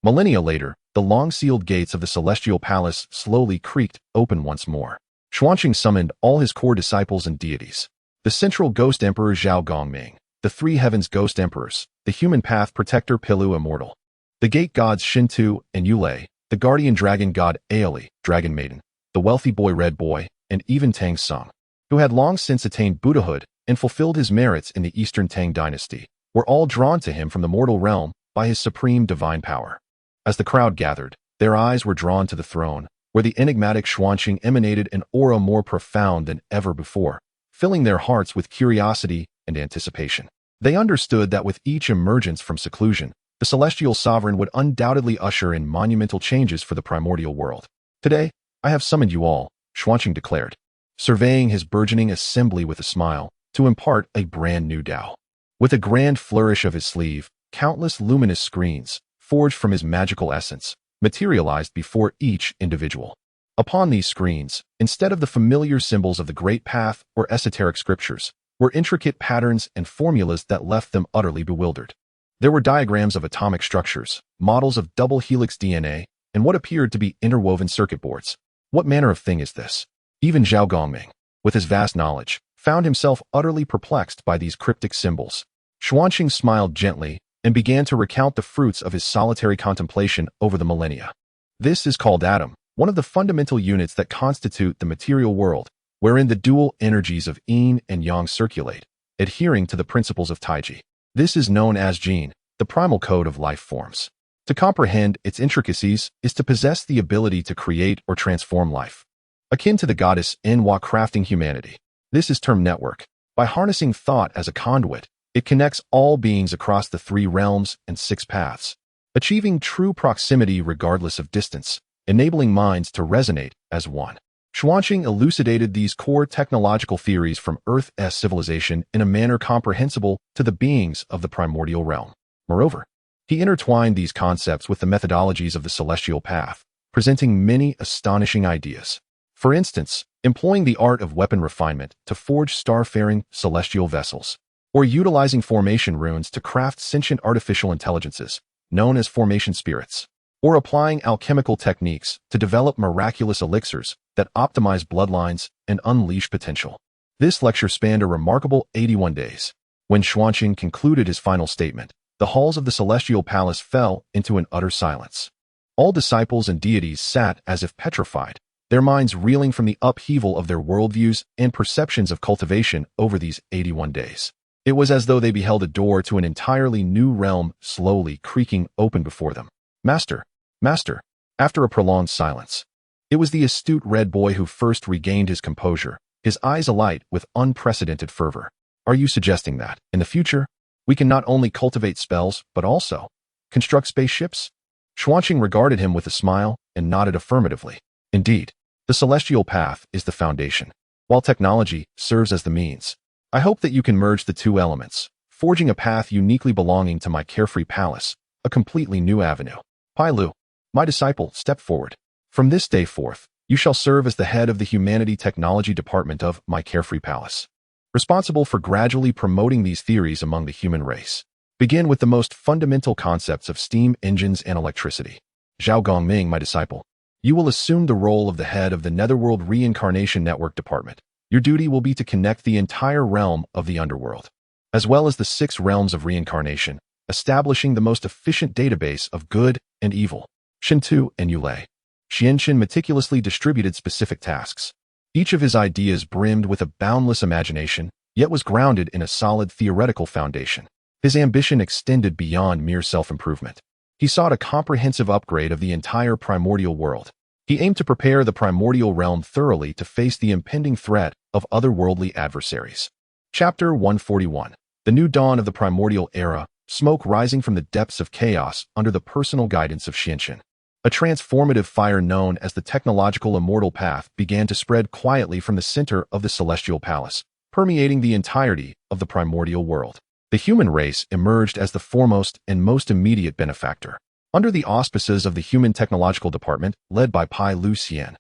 Millennia later, the long-sealed gates of the Celestial Palace slowly creaked open once more. Xuanqing summoned all his core disciples and deities. The central ghost emperor Zhao Gongming, the three heavens ghost emperors, the human path protector Pilu Immortal, the gate gods Shintu and Yulei, the guardian dragon god Aoli, Dragon Maiden, the wealthy boy Red Boy, and even Tang Sung, who had long since attained Buddhahood and fulfilled his merits in the Eastern Tang dynasty, were all drawn to him from the mortal realm by his supreme divine power. As the crowd gathered, their eyes were drawn to the throne, where the enigmatic Xuanqing emanated an aura more profound than ever before, filling their hearts with curiosity and anticipation. They understood that with each emergence from seclusion, the celestial sovereign would undoubtedly usher in monumental changes for the primordial world. Today, I have summoned you all, Xuanqing declared, surveying his burgeoning assembly with a smile, to impart a brand new Dao. With a grand flourish of his sleeve, countless luminous screens, forged from his magical essence, materialized before each individual. Upon these screens, instead of the familiar symbols of the Great Path or esoteric scriptures, were intricate patterns and formulas that left them utterly bewildered. There were diagrams of atomic structures, models of double helix DNA, and what appeared to be interwoven circuit boards. What manner of thing is this? Even Zhao Gongming, with his vast knowledge, found himself utterly perplexed by these cryptic symbols. Xuanqing smiled gently and began to recount the fruits of his solitary contemplation over the millennia. This is called Atom, one of the fundamental units that constitute the material world, wherein the dual energies of yin and yang circulate, adhering to the principles of Taiji. This is known as Jin, the primal code of life forms. To comprehend its intricacies is to possess the ability to create or transform life. Akin to the goddess Enwa crafting humanity, this is termed network. By harnessing thought as a conduit, it connects all beings across the 3 realms and 6 paths, achieving true proximity regardless of distance, enabling minds to resonate as one. Xuanqing elucidated these core technological theories from Earth's civilization in a manner comprehensible to the beings of the primordial realm. Moreover, he intertwined these concepts with the methodologies of the celestial path, presenting many astonishing ideas. For instance, employing the art of weapon refinement to forge star-faring celestial vessels, or utilizing formation runes to craft sentient artificial intelligences, known as formation spirits, or applying alchemical techniques to develop miraculous elixirs that optimize bloodlines and unleash potential. This lecture spanned a remarkable 81 days. When Xuanqing concluded his final statement, the halls of the Celestial Palace fell into an utter silence. All disciples and deities sat as if petrified, their minds reeling from the upheaval of their worldviews and perceptions of cultivation over these 81 days. It was as though they beheld a door to an entirely new realm slowly creaking open before them. Master, Master, after a prolonged silence, it was the astute Red Boy who first regained his composure, his eyes alight with unprecedented fervor. Are you suggesting that, in the future, we can not only cultivate spells, but also construct spaceships? Xuanqing regarded him with a smile and nodded affirmatively. Indeed, the celestial path is the foundation, while technology serves as the means. I hope that you can merge the two elements, forging a path uniquely belonging to my carefree palace, a completely new avenue. Pilu, my disciple, step forward. From this day forth, you shall serve as the head of the Humanity Technology Department of my carefree palace, responsible for gradually promoting these theories among the human race. Begin with the most fundamental concepts of steam engines and electricity. Zhao Gongming, my disciple, you will assume the role of the head of the Netherworld Reincarnation Network Department. Your duty will be to connect the entire realm of the underworld, as well as the 6 realms of reincarnation, establishing the most efficient database of good and evil. Shintu and Yulei. Xianqin meticulously distributed specific tasks. Each of his ideas brimmed with a boundless imagination, yet was grounded in a solid theoretical foundation. His ambition extended beyond mere self-improvement. He sought a comprehensive upgrade of the entire primordial world. He aimed to prepare the primordial realm thoroughly to face the impending threat of otherworldly adversaries. Chapter 141. The New Dawn of the Primordial Era, smoke rising from the depths of chaos under the personal guidance of Xianqin. A transformative fire known as the technological immortal path began to spread quietly from the center of the Celestial Palace, permeating the entirety of the primordial world. The human race emerged as the foremost and most immediate benefactor. Under the auspices of the Human Technological Department, led by Pangu Xian,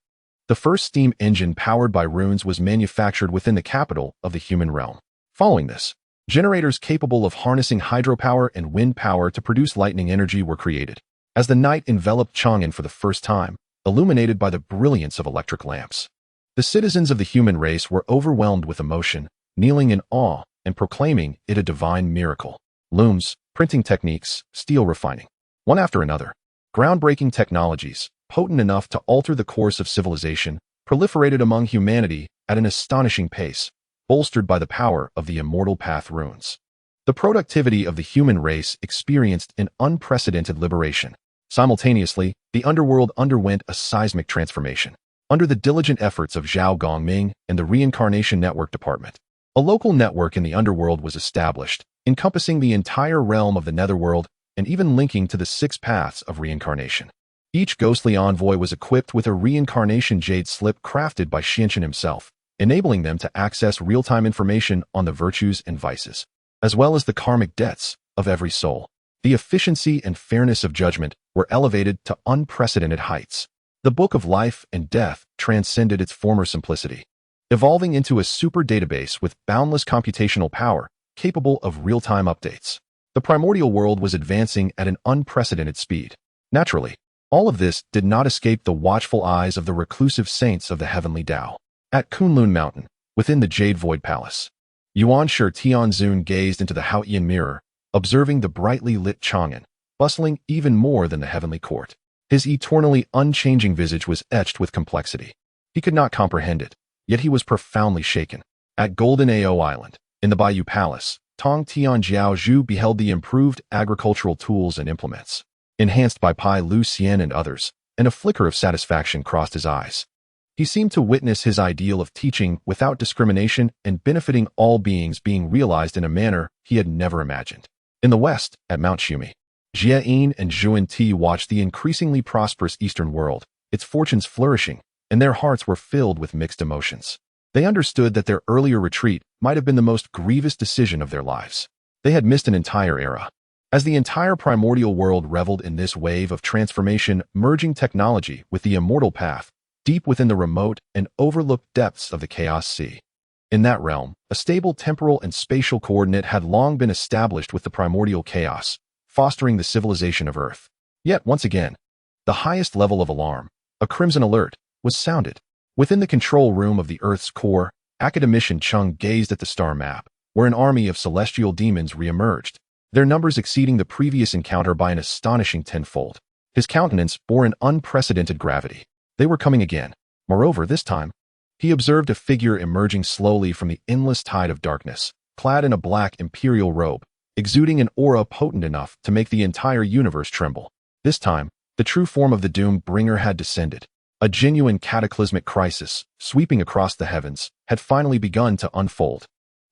the first steam engine powered by runes was manufactured within the capital of the human realm. Following this, generators capable of harnessing hydropower and wind power to produce lightning energy were created. As the night enveloped Chang'an for the first time, illuminated by the brilliance of electric lamps, the citizens of the human race were overwhelmed with emotion, kneeling in awe and proclaiming it a divine miracle. Looms, printing techniques, steel refining. One after another, groundbreaking technologies, potent enough to alter the course of civilization, proliferated among humanity at an astonishing pace, bolstered by the power of the immortal path runes. The productivity of the human race experienced an unprecedented liberation. Simultaneously, the underworld underwent a seismic transformation. Under the diligent efforts of Zhao Gongming and the Reincarnation Network Department, a local network in the underworld was established, encompassing the entire realm of the netherworld and even linking to the 6 paths of reincarnation. Each ghostly envoy was equipped with a reincarnation jade slip crafted by Xianchen himself, enabling them to access real-time information on the virtues and vices, as well as the karmic debts of every soul. The efficiency and fairness of judgment were elevated to unprecedented heights. The Book of Life and Death transcended its former simplicity, evolving into a super database with boundless computational power, capable of real-time updates. The primordial world was advancing at an unprecedented speed. Naturally, all of this did not escape the watchful eyes of the reclusive saints of the Heavenly Dao. At Kunlun Mountain, within the Jade Void Palace, Yuan Shi Tianzun gazed into the Haotian mirror, observing the brightly lit Chang'an, bustling even more than the heavenly court. His eternally unchanging visage was etched with complexity. He could not comprehend it, yet he was profoundly shaken. At Golden Ao Island, in the Bayou Palace, Tong Tianjiao Zhu beheld the improved agricultural tools and implements, enhanced by Pangu Xian and others, and a flicker of satisfaction crossed his eyes. He seemed to witness his ideal of teaching without discrimination and benefiting all beings being realized in a manner he had never imagined. In the west, at Mount Shumi, Jie Yin and Zhuan Ti watched the increasingly prosperous Eastern world, its fortunes flourishing, and their hearts were filled with mixed emotions. They understood that their earlier retreat might have been the most grievous decision of their lives. They had missed an entire era. As the entire primordial world reveled in this wave of transformation, merging technology with the immortal path, deep within the remote and overlooked depths of the Chaos Sea. In that realm, a stable temporal and spatial coordinate had long been established with the primordial chaos, fostering the civilization of Earth. Yet, once again, the highest level of alarm, a crimson alert, was sounded. Within the control room of the Earth's core, academician Chung gazed at the star map, where an army of celestial demons re-emerged, their numbers exceeding the previous encounter by an astonishing tenfold. His countenance bore an unprecedented gravity. They were coming again. Moreover, this time, he observed a figure emerging slowly from the endless tide of darkness, clad in a black imperial robe, exuding an aura potent enough to make the entire universe tremble. This time, the true form of the Doom Bringer had descended. A genuine cataclysmic crisis, sweeping across the heavens, had finally begun to unfold.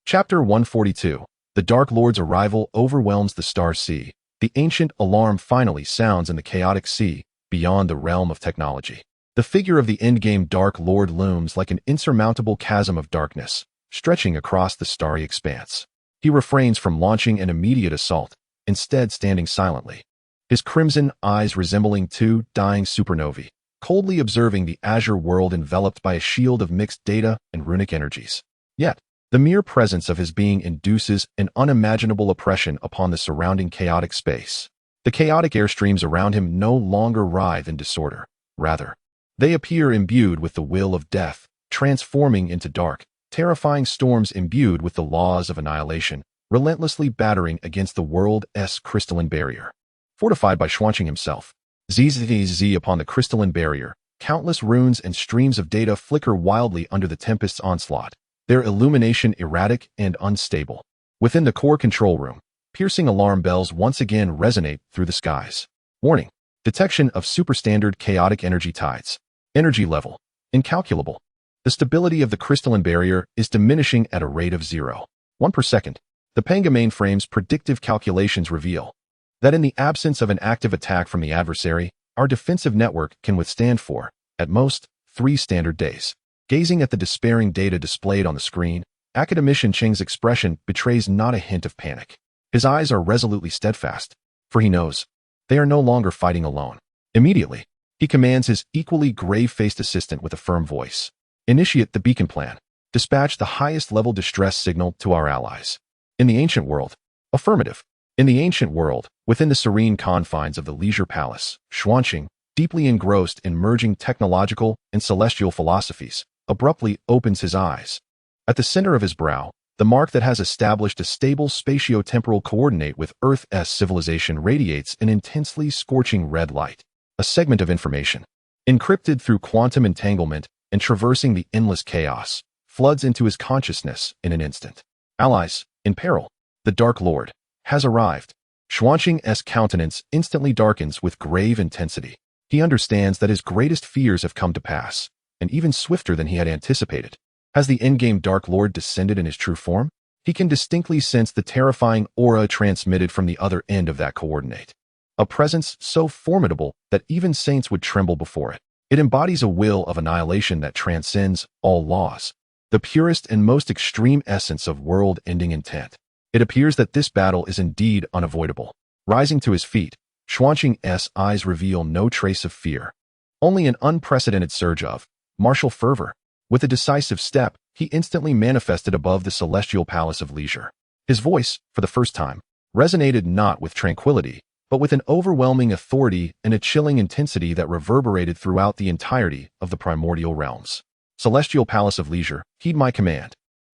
Chapter 142. The Dark Lord's arrival overwhelms the star sea. The ancient alarm finally sounds in the chaotic sea, beyond the realm of technology. The figure of the endgame Dark Lord looms like an insurmountable chasm of darkness, stretching across the starry expanse. He refrains from launching an immediate assault, instead standing silently, his crimson eyes resembling 2 dying supernovae, coldly observing the azure world enveloped by a shield of mixed data and runic energies. Yet, the mere presence of his being induces an unimaginable oppression upon the surrounding chaotic space. The chaotic airstreams around him no longer writhe in disorder. Rather, they appear imbued with the will of death, transforming into dark, terrifying storms imbued with the laws of annihilation, relentlessly battering against the world's crystalline barrier. Fortified by Xuanqing himself, ZZZ upon the crystalline barrier, countless runes and streams of data flicker wildly under the tempest's onslaught, their illumination erratic and unstable. Within the core control room, piercing alarm bells once again resonate through the skies. Warning: detection of superstandard chaotic energy tides. Energy level: incalculable. The stability of the crystalline barrier is diminishing at a rate of 0.1 per second. The Pangu mainframe's predictive calculations reveal that in the absence of an active attack from the adversary, our defensive network can withstand for, at most, 3 standard days. Gazing at the despairing data displayed on the screen, academician Cheng's expression betrays not a hint of panic. His eyes are resolutely steadfast, for he knows they are no longer fighting alone. Immediately, he commands his equally grave-faced assistant with a firm voice. Initiate the beacon plan. Dispatch the highest-level distress signal to our allies. In the ancient world. Affirmative. In the ancient world, within the serene confines of the Leisure Palace, Xuanqing, deeply engrossed in merging technological and celestial philosophies, abruptly opens his eyes. At the center of his brow, the mark that has established a stable spatio-temporal coordinate with Earth's civilization radiates an intensely scorching red light. A segment of information, encrypted through quantum entanglement and traversing the endless chaos, floods into his consciousness in an instant. Allies, in peril. The Dark Lord has arrived. Xuanqing's countenance instantly darkens with grave intensity. He understands that his greatest fears have come to pass, and even swifter than he had anticipated. Has the endgame Dark Lord descended in his true form? He can distinctly sense the terrifying aura transmitted from the other end of that coordinate. A presence so formidable that even saints would tremble before it. It embodies a will of annihilation that transcends all laws, the purest and most extreme essence of world-ending intent. It appears that this battle is indeed unavoidable. Rising to his feet, Xuanqing's eyes reveal no trace of fear, only an unprecedented surge of martial fervor. With a decisive step, he instantly manifested above the celestial palace of leisure. His voice, for the first time, resonated not with tranquility, but with an overwhelming authority and a chilling intensity that reverberated throughout the entirety of the primordial realms. Celestial Palace of Leisure, heed my command.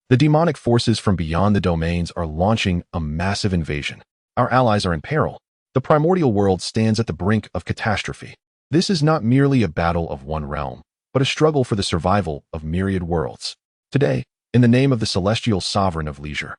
The demonic forces from beyond the domains are launching a massive invasion. Our allies are in peril. The primordial world stands at the brink of catastrophe. This is not merely a battle of one realm, but a struggle for the survival of myriad worlds. Today, in the name of the celestial sovereign of leisure,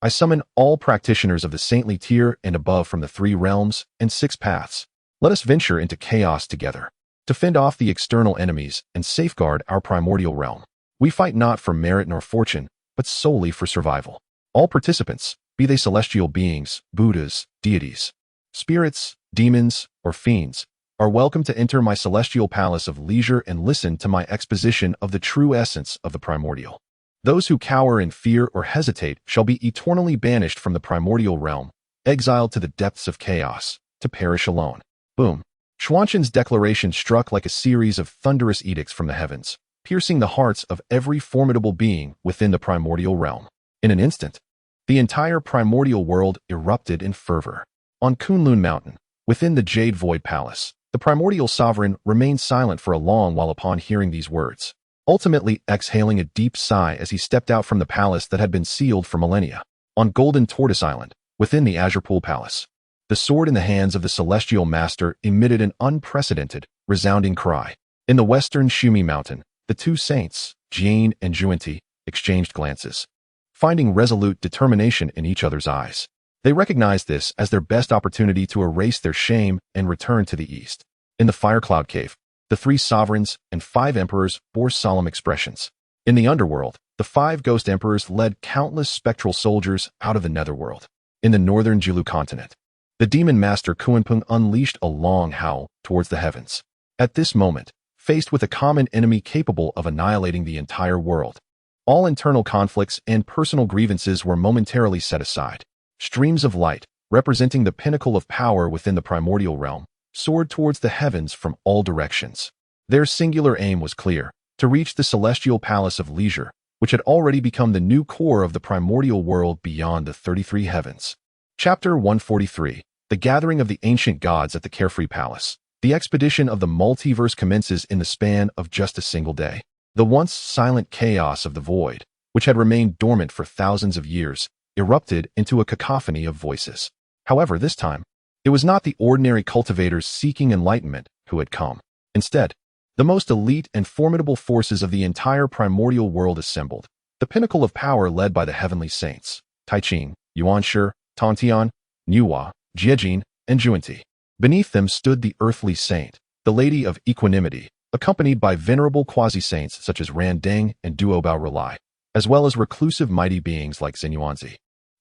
I summon all practitioners of the saintly tier and above from the 3 realms and 6 paths. Let us venture into chaos together, to fend off the external enemies and safeguard our primordial realm. We fight not for merit nor fortune, but solely for survival. All participants, be they celestial beings, Buddhas, deities, spirits, demons, or fiends, are welcome to enter my celestial palace of leisure and listen to my exposition of the true essence of the primordial. Those who cower in fear or hesitate shall be eternally banished from the primordial realm, exiled to the depths of chaos, to perish alone. Boom. Xuanqing's declaration struck like a series of thunderous edicts from the heavens, piercing the hearts of every formidable being within the primordial realm. In an instant, the entire primordial world erupted in fervor. On Kunlun Mountain, within the Jade Void Palace, the primordial sovereign remained silent for a long while upon hearing these words, ultimately exhaling a deep sigh as he stepped out from the palace that had been sealed for millennia. On Golden Tortoise Island, within the Azure Pool Palace, the sword in the hands of the celestial master emitted an unprecedented, resounding cry. In the western Shumi Mountain, the 2 saints, Jane and Juanti, exchanged glances, finding resolute determination in each other's eyes. They recognized this as their best opportunity to erase their shame and return to the east. In the Firecloud Cave, the 3 sovereigns and 5 emperors bore solemn expressions. In the underworld, the 5 ghost emperors led countless spectral soldiers out of the netherworld. In the northern Jilu continent, the demon master Kuanpeng unleashed a long howl towards the heavens. At this moment, faced with a common enemy capable of annihilating the entire world, all internal conflicts and personal grievances were momentarily set aside. Streams of light, representing the pinnacle of power within the primordial realm, soared towards the heavens from all directions. Their singular aim was clear, to reach the celestial palace of leisure, which had already become the new core of the primordial world beyond the 33 heavens. Chapter 143, The Gathering of the Ancient Gods at the Carefree Palace. The expedition of the multiverse commences in the span of just a single day. The once silent chaos of the void, which had remained dormant for thousands of years, erupted into a cacophony of voices. However, this time, it was not the ordinary cultivators seeking enlightenment who had come. Instead, the most elite and formidable forces of the entire primordial world assembled, the pinnacle of power led by the heavenly saints, Taiqing, Yuanshi, Tontian, Nuwa, Jiejin, and Juanti. Beneath them stood the earthly saint, the Lady of Equanimity, accompanied by venerable quasi-saints such as Randeng and Duobao Relai, as well as reclusive mighty beings like Zenyuanzi,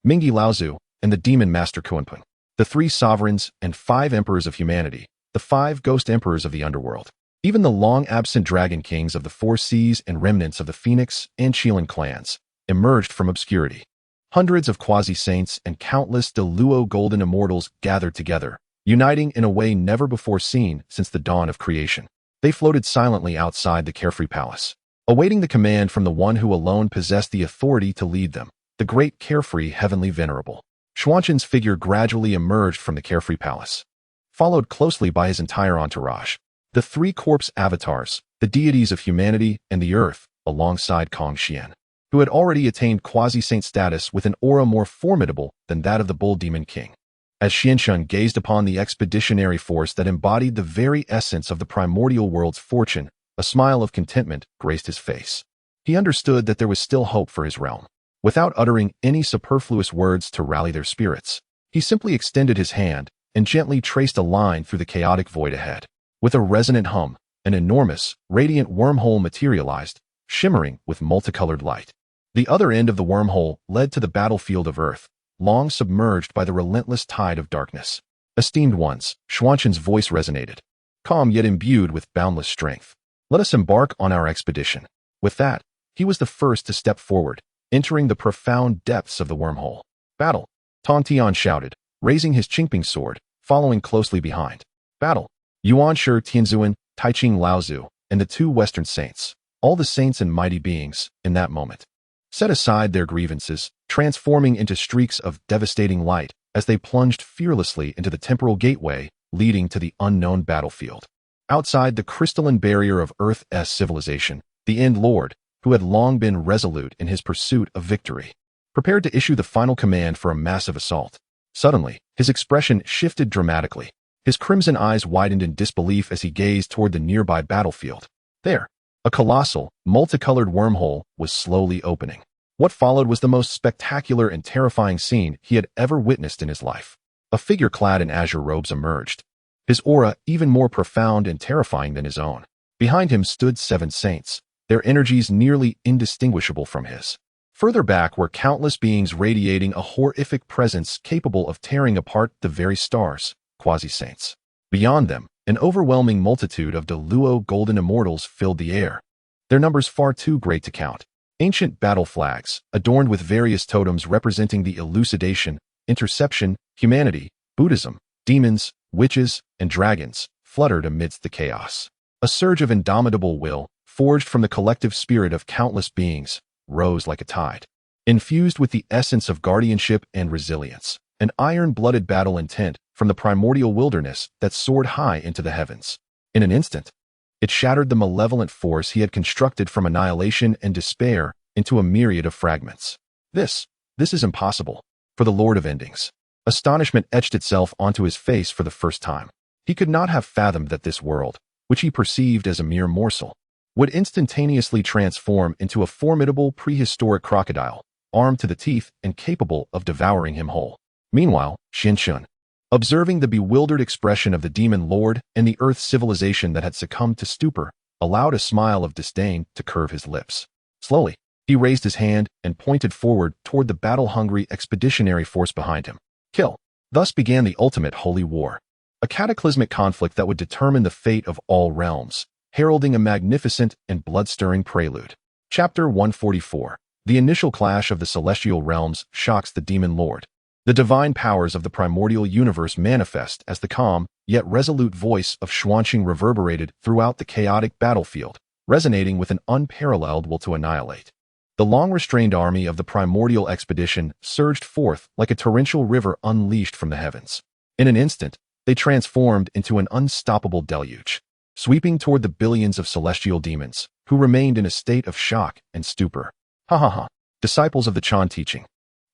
Mingi Laozu, and the demon master Kuanpeng. The 3 sovereigns and 5 emperors of humanity, the 5 ghost emperors of the underworld, even the long-absent dragon kings of the 4 seas and remnants of the Phoenix and Qilin clans, emerged from obscurity. Hundreds of quasi-saints and countless Deluo golden immortals gathered together, uniting in a way never before seen since the dawn of creation. They floated silently outside the carefree palace, awaiting the command from the one who alone possessed the authority to lead them, the great carefree heavenly venerable. Xuanzhen's figure gradually emerged from the carefree palace, followed closely by his entire entourage. The three corpse avatars, the deities of humanity and the earth, alongside Kongxian, who had already attained quasi-saint status with an aura more formidable than that of the bull demon king. As Xianshun gazed upon the expeditionary force that embodied the very essence of the primordial world's fortune, a smile of contentment graced his face. He understood that there was still hope for his realm. Without uttering any superfluous words to rally their spirits, he simply extended his hand and gently traced a line through the chaotic void ahead. With a resonant hum, an enormous, radiant wormhole materialized, shimmering with multicolored light. The other end of the wormhole led to the battlefield of Earth, long submerged by the relentless tide of darkness. Esteemed ones, Xuanzhen's voice resonated, calm yet imbued with boundless strength. Let us embark on our expedition. With that, he was the first to step forward, entering the profound depths of the wormhole. Battle! Tong Tian shouted, raising his Qingping sword, following closely behind. Battle! Yuan Shi Tianzuan, Taiching Laozu, and the two Western saints, all the saints and mighty beings, in that moment, set aside their grievances, transforming into streaks of devastating light as they plunged fearlessly into the temporal gateway leading to the unknown battlefield. Outside the crystalline barrier of Earth's civilization, the End Lord, who had long been resolute in his pursuit of victory, prepared to issue the final command for a massive assault. Suddenly, his expression shifted dramatically. His crimson eyes widened in disbelief as he gazed toward the nearby battlefield. There, a colossal, multicolored wormhole was slowly opening. What followed was the most spectacular and terrifying scene he had ever witnessed in his life. A figure clad in azure robes emerged, his aura even more profound and terrifying than his own. Behind him stood 7 saints, their energies nearly indistinguishable from his. Further back were countless beings radiating a horrific presence capable of tearing apart the very stars, quasi-saints. Beyond them, an overwhelming multitude of Deluo golden immortals filled the air, their numbers far too great to count. Ancient battle flags, adorned with various totems representing the elucidation, interception, humanity, Buddhism, demons, witches, and dragons, fluttered amidst the chaos. A surge of indomitable will, forged from the collective spirit of countless beings, rose like a tide. Infused with the essence of guardianship and resilience, an iron-blooded battle intent from the primordial wilderness that soared high into the heavens. In an instant, it shattered the malevolent force he had constructed from annihilation and despair into a myriad of fragments. This is impossible. For the Lord of Endings. Astonishment etched itself onto his face for the first time. He could not have fathomed that this world, which he perceived as a mere morsel, would instantaneously transform into a formidable prehistoric crocodile, armed to the teeth and capable of devouring him whole. Meanwhile, Xianshun, observing the bewildered expression of the demon lord and the earth civilization that had succumbed to stupor, allowed a smile of disdain to curve his lips. Slowly, he raised his hand and pointed forward toward the battle-hungry expeditionary force behind him. Kill. Thus began the ultimate holy war, a cataclysmic conflict that would determine the fate of all realms, heralding a magnificent and blood-stirring prelude. Chapter 144. The initial clash of the celestial realms shocks the demon lord. The divine powers of the primordial universe manifest as the calm, yet resolute voice of Xuanzhen reverberated throughout the chaotic battlefield, resonating with an unparalleled will to annihilate. The long-restrained army of the primordial expedition surged forth like a torrential river unleashed from the heavens. In an instant, they transformed into an unstoppable deluge, sweeping toward the billions of celestial demons, who remained in a state of shock and stupor. Ha ha ha. Disciples of the Chan teaching.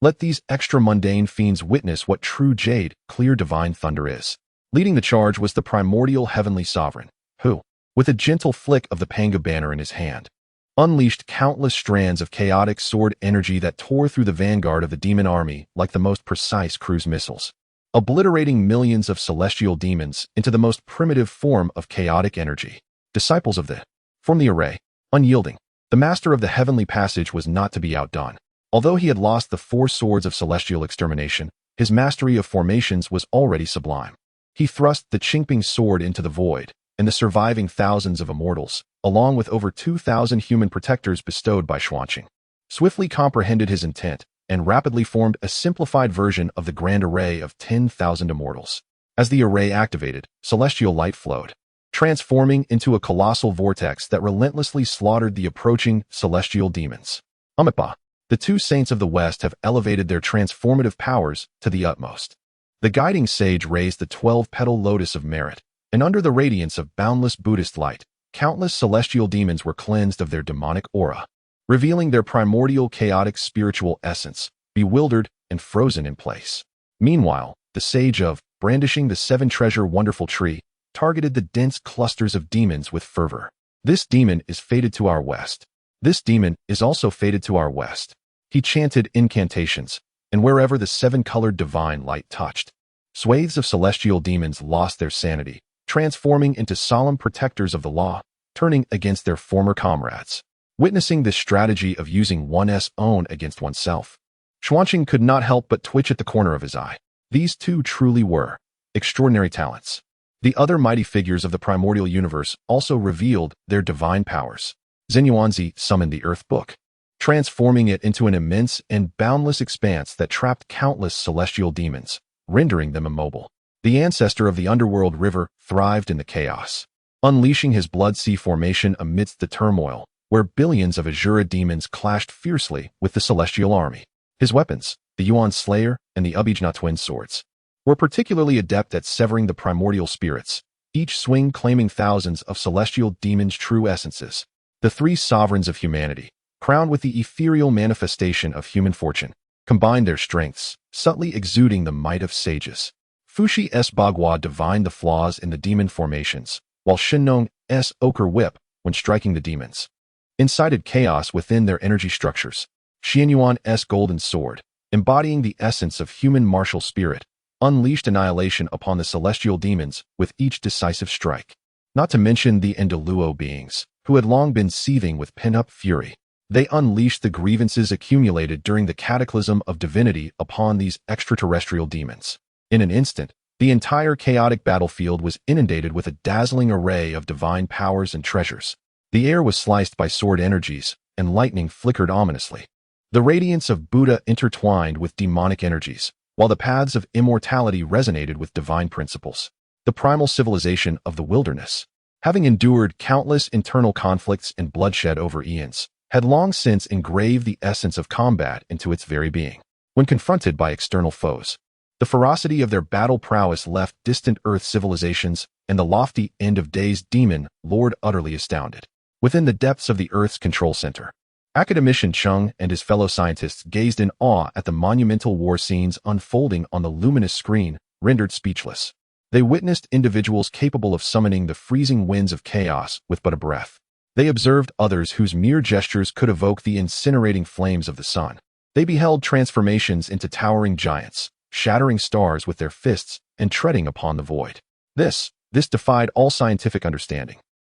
Let these extra-mundane fiends witness what true jade, clear divine thunder is. Leading the charge was the primordial heavenly sovereign, who, with a gentle flick of the Pangu banner in his hand, unleashed countless strands of chaotic sword energy that tore through the vanguard of the demon army like the most precise cruise missiles, obliterating millions of celestial demons into the most primitive form of chaotic energy. Disciples of the form the array, unyielding. The master of the heavenly passage was not to be outdone. Although he had lost the 4 swords of celestial extermination, his mastery of formations was already sublime. He thrust the Qingping sword into the void, and the surviving thousands of immortals, along with over 2,000 human protectors bestowed by Xuanzhen, swiftly comprehended his intent and rapidly formed a simplified version of the grand array of 10,000 immortals. As the array activated, celestial light flowed, transforming into a colossal vortex that relentlessly slaughtered the approaching celestial demons. Amipa, the two saints of the West have elevated their transformative powers to the utmost. The guiding sage raised the 12-petal lotus of merit, and under the radiance of boundless Buddhist light, countless celestial demons were cleansed of their demonic aura, revealing their primordial chaotic spiritual essence, bewildered and frozen in place. Meanwhile, the sage of, brandishing the seven-treasure wonderful tree, targeted the dense clusters of demons with fervor. This demon is fated to our west. This demon is also fated to our west. He chanted incantations, and wherever the seven-colored divine light touched, swathes of celestial demons lost their sanity, transforming into solemn protectors of the law, turning against their former comrades. Witnessing this strategy of using one's own against oneself, Xuanqing could not help but twitch at the corner of his eye. These two truly were extraordinary talents. The other mighty figures of the primordial universe also revealed their divine powers. Zenyuanzi summoned the Earth Book, transforming it into an immense and boundless expanse that trapped countless celestial demons, rendering them immobile. The ancestor of the underworld river thrived in the chaos, unleashing his blood sea formation amidst the turmoil, where billions of Azura demons clashed fiercely with the celestial army. His weapons, the Yuan Slayer and the Ubijna twin swords, were particularly adept at severing the primordial spirits, each swing claiming thousands of celestial demons' true essences. The three sovereigns of humanity, crowned with the ethereal manifestation of human fortune, combined their strengths, subtly exuding the might of sages. Fuxi's Bagua divined the flaws in the demon formations, while Shinnong's ochre whip, when striking the demons, incited chaos within their energy structures. Xianyuan's golden sword, embodying the essence of human martial spirit, unleashed annihilation upon the celestial demons with each decisive strike. Not to mention the Endeluo beings, who had long been seething with pent-up fury. They unleashed the grievances accumulated during the cataclysm of divinity upon these extraterrestrial demons. In an instant, the entire chaotic battlefield was inundated with a dazzling array of divine powers and treasures. The air was sliced by sword energies, and lightning flickered ominously. The radiance of Buddha intertwined with demonic energies, while the paths of immortality resonated with divine principles. The primal civilization of the wilderness, having endured countless internal conflicts and bloodshed over eons, had long since engraved the essence of combat into its very being. When confronted by external foes, the ferocity of their battle prowess left distant Earth civilizations and the lofty end-of-days demon lord utterly astounded. Within the depths of the Earth's control center, academician Cheng and his fellow scientists gazed in awe at the monumental war scenes unfolding on the luminous screen, rendered speechless. They witnessed individuals capable of summoning the freezing winds of chaos with but a breath. They observed others whose mere gestures could evoke the incinerating flames of the sun. They beheld transformations into towering giants, shattering stars with their fists and treading upon the void. This defied all scientific understanding.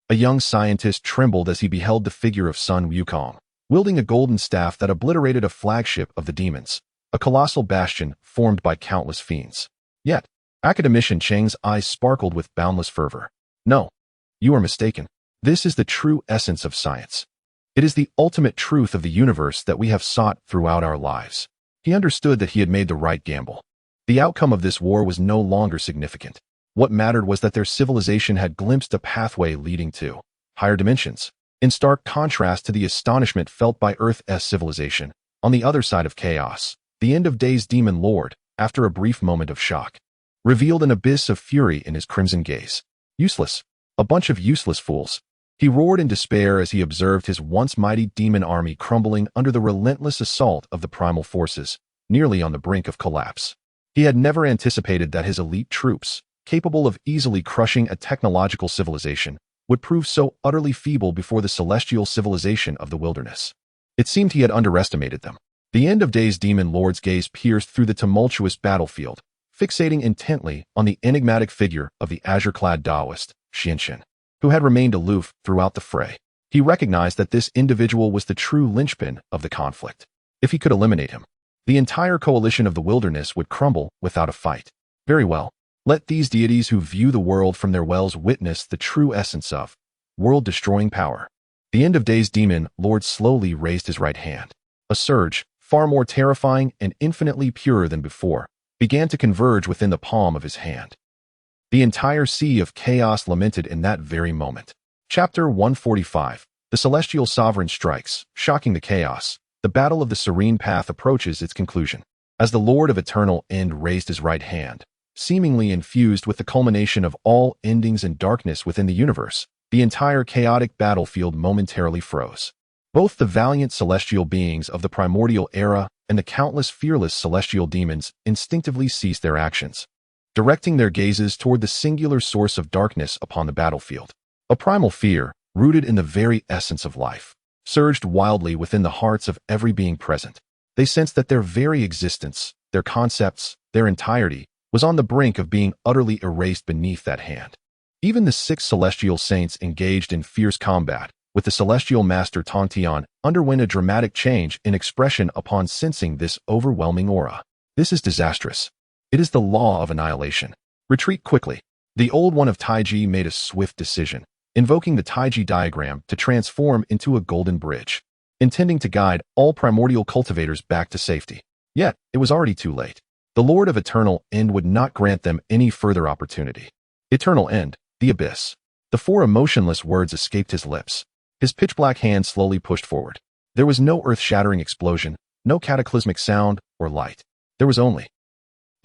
A young scientist trembled as he beheld the figure of Sun Wukong, wielding a golden staff that obliterated a flagship of the demons, a colossal bastion formed by countless fiends. Yet, academician Cheng's eyes sparkled with boundless fervor. No, you are mistaken. This is the true essence of science. It is the ultimate truth of the universe that we have sought throughout our lives. He understood that he had made the right gamble. The outcome of this war was no longer significant. What mattered was that their civilization had glimpsed a pathway leading to higher dimensions, in stark contrast to the astonishment felt by Earth's civilization. On the other side of chaos, the end-of-days demon lord, after a brief moment of shock, revealed an abyss of fury in his crimson gaze. Useless. A bunch of useless fools. He roared in despair as he observed his once mighty demon army crumbling under the relentless assault of the primal forces, nearly on the brink of collapse. He had never anticipated that his elite troops, capable of easily crushing a technological civilization, would prove so utterly feeble before the celestial civilization of the wilderness. It seemed he had underestimated them. The end-of-days demon lord's gaze pierced through the tumultuous battlefield, fixating intently on the enigmatic figure of the azure-clad Daoist, Lin Chen, who had remained aloof throughout the fray. He recognized that this individual was the true linchpin of the conflict. If he could eliminate him, the entire coalition of the wilderness would crumble without a fight. Very well. Let these deities who view the world from their wells witness the true essence of world-destroying power. The end-of-days demon lord slowly raised his right hand. A surge, far more terrifying and infinitely purer than before, began to converge within the palm of his hand. The entire sea of chaos lamented in that very moment. Chapter 145. The Celestial Sovereign strikes, shocking the chaos. The battle of the serene path approaches its conclusion. As the Lord of Eternal End raised his right hand, seemingly infused with the culmination of all endings and darkness within the universe, the entire chaotic battlefield momentarily froze. Both the valiant celestial beings of the primordial era and the countless fearless celestial demons instinctively ceased their actions, directing their gazes toward the singular source of darkness upon the battlefield. A primal fear, rooted in the very essence of life, surged wildly within the hearts of every being present. They sensed that their very existence, their concepts, their entirety, was on the brink of being utterly erased beneath that hand. Even the 6 celestial saints engaged in fierce combat with the celestial master Tongtian underwent a dramatic change in expression upon sensing this overwhelming aura. This is disastrous. It is the law of annihilation. Retreat quickly. The Old One of Taiji made a swift decision, invoking the Taiji diagram to transform into a golden bridge, intending to guide all primordial cultivators back to safety. Yet, it was already too late. The Lord of Eternal End would not grant them any further opportunity. Eternal End, the abyss. The 4 emotionless words escaped his lips. His pitch-black hand slowly pushed forward. There was no earth-shattering explosion, no cataclysmic sound or light. There was only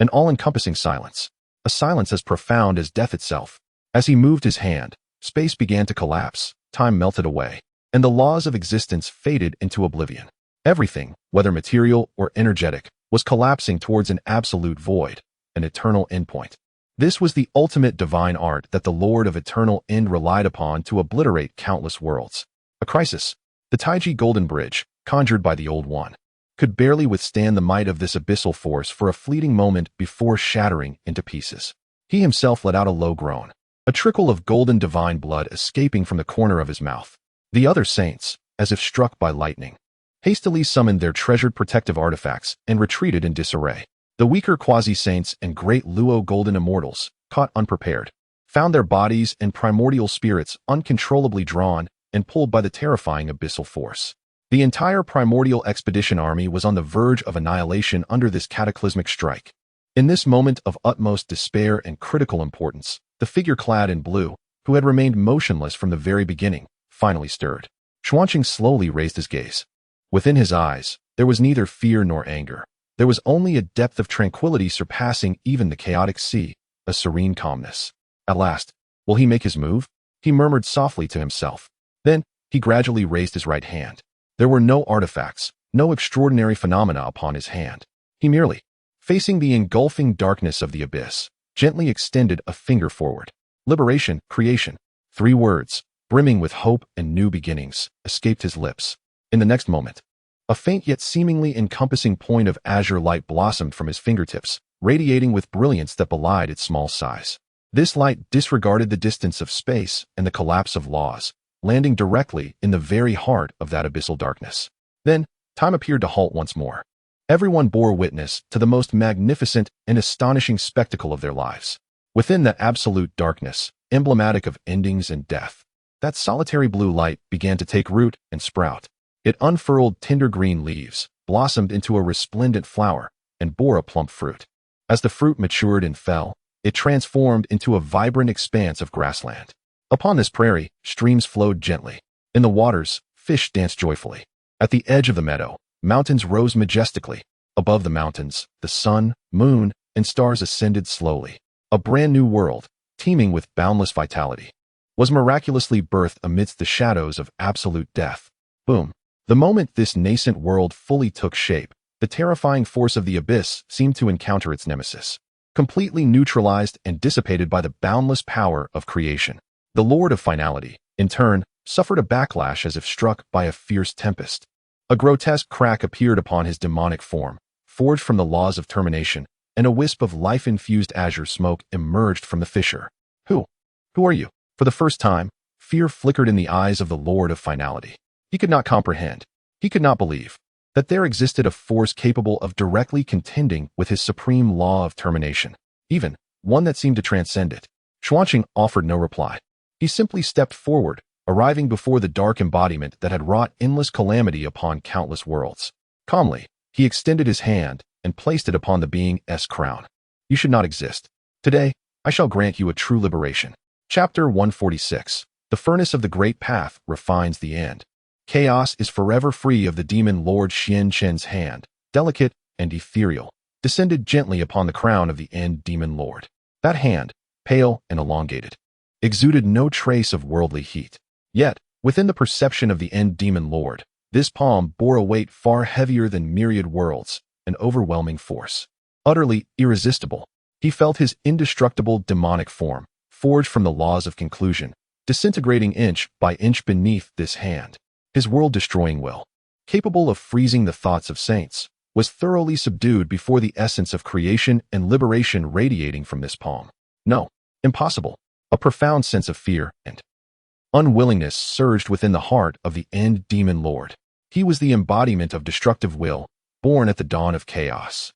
an all-encompassing silence, a silence as profound as death itself. As he moved his hand, space began to collapse, time melted away, and the laws of existence faded into oblivion. Everything, whether material or energetic, was collapsing towards an absolute void, an eternal endpoint. This was the ultimate divine art that the Lord of Eternal End relied upon to obliterate countless worlds. A crisis. The Taiji Golden Bridge, conjured by the Old One, could barely withstand the might of this abyssal force for a fleeting moment before shattering into pieces. He himself let out a low groan, a trickle of golden divine blood escaping from the corner of his mouth. The other saints, as if struck by lightning, hastily summoned their treasured protective artifacts and retreated in disarray. The weaker quasi-saints and great Luo golden immortals, caught unprepared, found their bodies and primordial spirits uncontrollably drawn and pulled by the terrifying abyssal force. The entire primordial expedition army was on the verge of annihilation under this cataclysmic strike. In this moment of utmost despair and critical importance, the figure clad in blue, who had remained motionless from the very beginning, finally stirred. Xuanqing slowly raised his gaze. Within his eyes, there was neither fear nor anger. There was only a depth of tranquility surpassing even the chaotic sea, a serene calmness. At last, will he make his move? He murmured softly to himself. Then, he gradually raised his right hand. There were no artifacts, no extraordinary phenomena upon his hand. He merely, facing the engulfing darkness of the abyss, gently extended a finger forward. Liberation, creation. 3 words, brimming with hope and new beginnings, escaped his lips. In the next moment, a faint yet seemingly encompassing point of azure light blossomed from his fingertips, radiating with brilliance that belied its small size. This light disregarded the distance of space and the collapse of laws, landing directly in the very heart of that abyssal darkness. Then, time appeared to halt once more. Everyone bore witness to the most magnificent and astonishing spectacle of their lives. Within that absolute darkness, emblematic of endings and death, that solitary blue light began to take root and sprout. It unfurled tender green leaves, blossomed into a resplendent flower, and bore a plump fruit. As the fruit matured and fell, it transformed into a vibrant expanse of grassland. Upon this prairie, streams flowed gently. In the waters, fish danced joyfully. At the edge of the meadow, mountains rose majestically. Above the mountains, the sun, moon, and stars ascended slowly. A brand new world, teeming with boundless vitality, was miraculously birthed amidst the shadows of absolute death. Boom. The moment this nascent world fully took shape, the terrifying force of the abyss seemed to encounter its nemesis, completely neutralized and dissipated by the boundless power of creation. The Lord of Finality, in turn, suffered a backlash as if struck by a fierce tempest. A grotesque crack appeared upon his demonic form, forged from the laws of termination, and a wisp of life-infused azure smoke emerged from the fissure. Who are you? For the first time, fear flickered in the eyes of the Lord of Finality. He could not comprehend, he could not believe, that there existed a force capable of directly contending with his supreme law of termination, even one that seemed to transcend it. Xuanqing offered no reply. He simply stepped forward, arriving before the dark embodiment that had wrought endless calamity upon countless worlds. Calmly, He extended his hand and placed it upon the being's crown. You should not exist. Today, I shall grant you a true liberation. Chapter 146. The furnace of the great path refines the end. Chaos is forever free of the demon Lord Lin Chen's hand, delicate and ethereal, descended gently upon the crown of the end demon lord. That hand, pale and elongated, exuded no trace of worldly heat. Yet, within the perception of the end demon lord, this palm bore a weight far heavier than myriad worlds, an overwhelming force. Utterly irresistible, he felt his indestructible demonic form, forged from the laws of conclusion, disintegrating inch by inch beneath this hand. His world-destroying will, capable of freezing the thoughts of saints, was thoroughly subdued before the essence of creation and liberation radiating from this palm. No, impossible. A profound sense of fear and unwillingness surged within the heart of the end demon lord. He was the embodiment of destructive will, born at the dawn of chaos.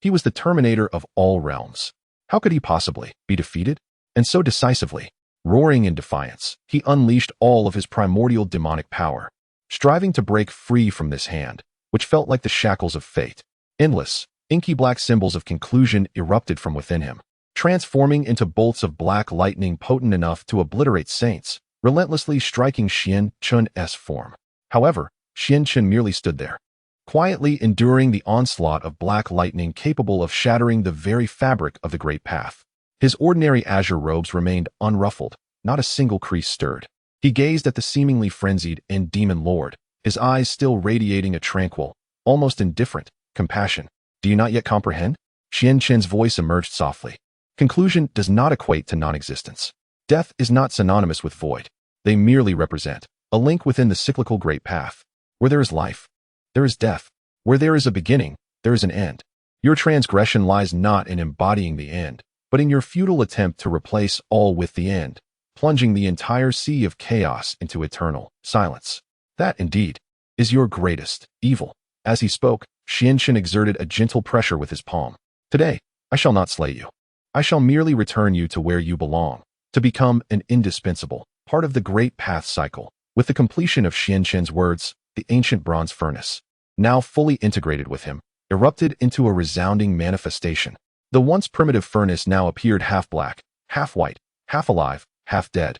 He was the terminator of all realms. How could he possibly be defeated? And so decisively, roaring in defiance, he unleashed all of his primordial demonic power, striving to break free from this hand, which felt like the shackles of fate. Endless, inky black symbols of conclusion erupted from within him, transforming into bolts of black lightning potent enough to obliterate saints, relentlessly striking Lin Chen's form. However, Lin Chen merely stood there, quietly enduring the onslaught of black lightning capable of shattering the very fabric of the great path. His ordinary azure robes remained unruffled, not a single crease stirred. He gazed at the seemingly frenzied end demon lord, his eyes still radiating a tranquil, almost indifferent, compassion. Do you not yet comprehend? Lin Chen's voice emerged softly. Conclusion does not equate to non-existence. Death is not synonymous with void. They merely represent a link within the cyclical great path. Where there is life, there is death. Where there is a beginning, there is an end. Your transgression lies not in embodying the end, but in your futile attempt to replace all with the end, plunging the entire sea of chaos into eternal silence. That, indeed, is your greatest evil. As he spoke, Lin Chen exerted a gentle pressure with his palm. Today, I shall not slay you. I shall merely return you to where you belong, to become an indispensable part of the great path cycle. With the completion of Lin Chen's words, the ancient bronze furnace, now fully integrated with him, erupted into a resounding manifestation. The once primitive furnace now appeared half black, half white, half alive, half dead,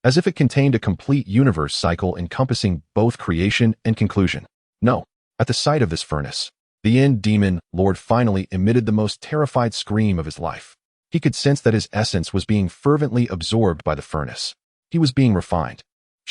as if it contained a complete universe cycle encompassing both creation and conclusion. No, at the sight of this furnace, the end demon lord finally emitted the most terrified scream of his life. He could sense that his essence was being fervently absorbed by the furnace. He was being refined.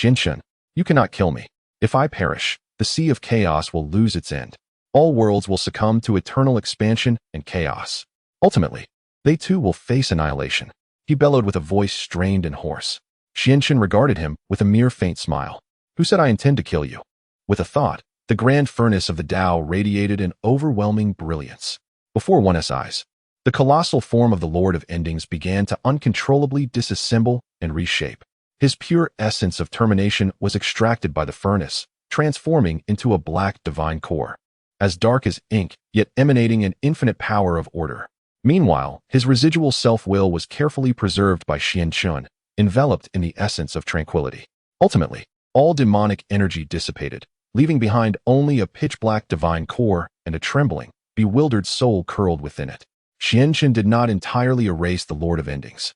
Lin Chen, you cannot kill me. If I perish, the sea of chaos will lose its end. All worlds will succumb to eternal expansion and chaos. Ultimately, they too will face annihilation. He bellowed with a voice strained and hoarse. Lin Chen regarded him with a mere faint smile. Who said I intend to kill you? With a thought, the grand furnace of the Dao radiated an overwhelming brilliance. Before one's eyes, the colossal form of the Lord of Endings began to uncontrollably disassemble and reshape. His pure essence of termination was extracted by the furnace, transforming into a black divine core, as dark as ink, yet emanating an infinite power of order. Meanwhile, his residual self-will was carefully preserved by Lin Chen, enveloped in the essence of tranquility. Ultimately, all demonic energy dissipated, leaving behind only a pitch-black divine core and a trembling, bewildered soul curled within it. Lin Chen did not entirely erase the Lord of Endings.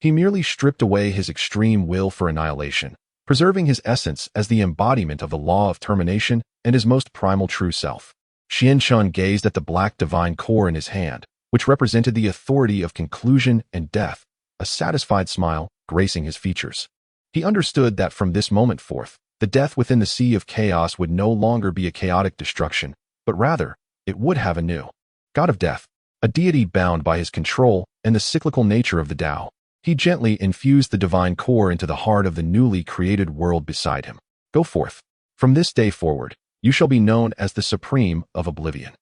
He merely stripped away his extreme will for annihilation, preserving his essence as the embodiment of the law of termination and his most primal true self. Lin Chen gazed at the black divine core in his hand, which represented the authority of conclusion and death, a satisfied smile gracing his features. He understood that from this moment forth, the death within the sea of chaos would no longer be a chaotic destruction, but rather, it would have a new god of death, a deity bound by his control and the cyclical nature of the Dao. He gently infused the divine core into the heart of the newly created world beside him. Go forth. From this day forward, you shall be known as the Supreme of Oblivion,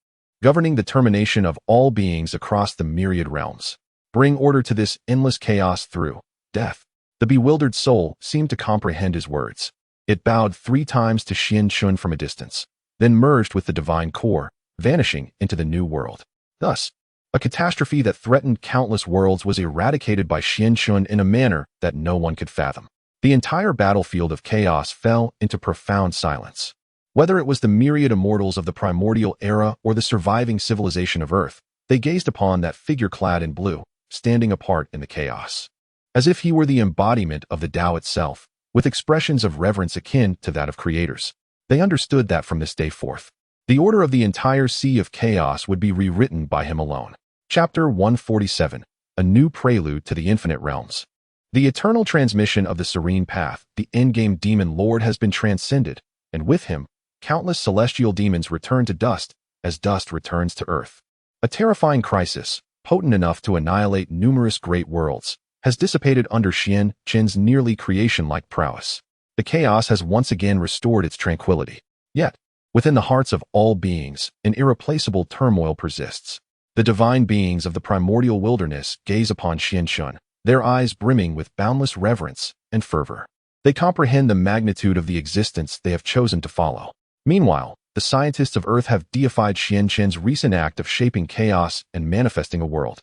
governing the termination of all beings across the myriad realms. Bring order to this endless chaos through death. The bewildered soul seemed to comprehend his words. It bowed 3 times to Lin Chen from a distance, then merged with the divine core, vanishing into the new world. Thus, a catastrophe that threatened countless worlds was eradicated by Lin Chen in a manner that no one could fathom. The entire battlefield of chaos fell into profound silence. Whether it was the myriad immortals of the primordial era or the surviving civilization of Earth, they gazed upon that figure clad in blue, standing apart in the chaos. As if he were the embodiment of the Tao itself, with expressions of reverence akin to that of creators. They understood that from this day forth, the order of the entire sea of chaos would be rewritten by him alone. Chapter 147, A New Prelude to the Infinite Realms. The eternal transmission of the serene path, the endgame demon lord has been transcended, and with him, countless celestial demons return to dust, as dust returns to earth. A terrifying crisis, potent enough to annihilate numerous great worlds, has dissipated under Lin Chen's nearly creation-like prowess. The chaos has once again restored its tranquility. Yet, within the hearts of all beings, an irreplaceable turmoil persists. The divine beings of the primordial wilderness gaze upon Lin Chen, their eyes brimming with boundless reverence and fervor. They comprehend the magnitude of the existence they have chosen to follow. Meanwhile, the scientists of Earth have deified Lin Chen's recent act of shaping chaos and manifesting a world.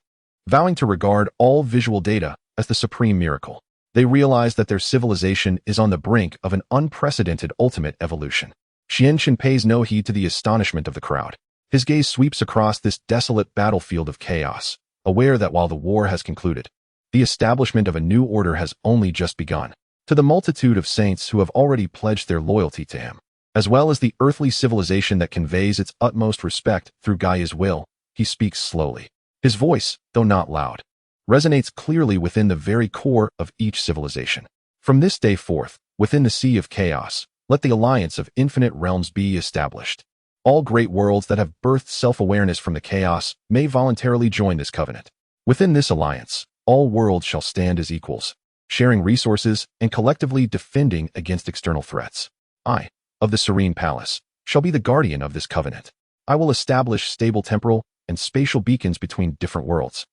Vowing to regard all visual data as the supreme miracle, they realize that their civilization is on the brink of an unprecedented ultimate evolution. Lin Chen pays no heed to the astonishment of the crowd. His gaze sweeps across this desolate battlefield of chaos, aware that while the war has concluded, the establishment of a new order has only just begun. To the multitude of saints who have already pledged their loyalty to him, as well as the earthly civilization that conveys its utmost respect through Gaia's will, he speaks slowly. His voice, though not loud, resonates clearly within the very core of each civilization. From this day forth, within the sea of chaos, let the alliance of infinite realms be established. All great worlds that have birthed self-awareness from the chaos may voluntarily join this covenant. Within this alliance, all worlds shall stand as equals, sharing resources and collectively defending against external threats. I, of the Serene Palace, shall be the guardian of this covenant. I will establish stable temporal and spatial beacons between different worlds,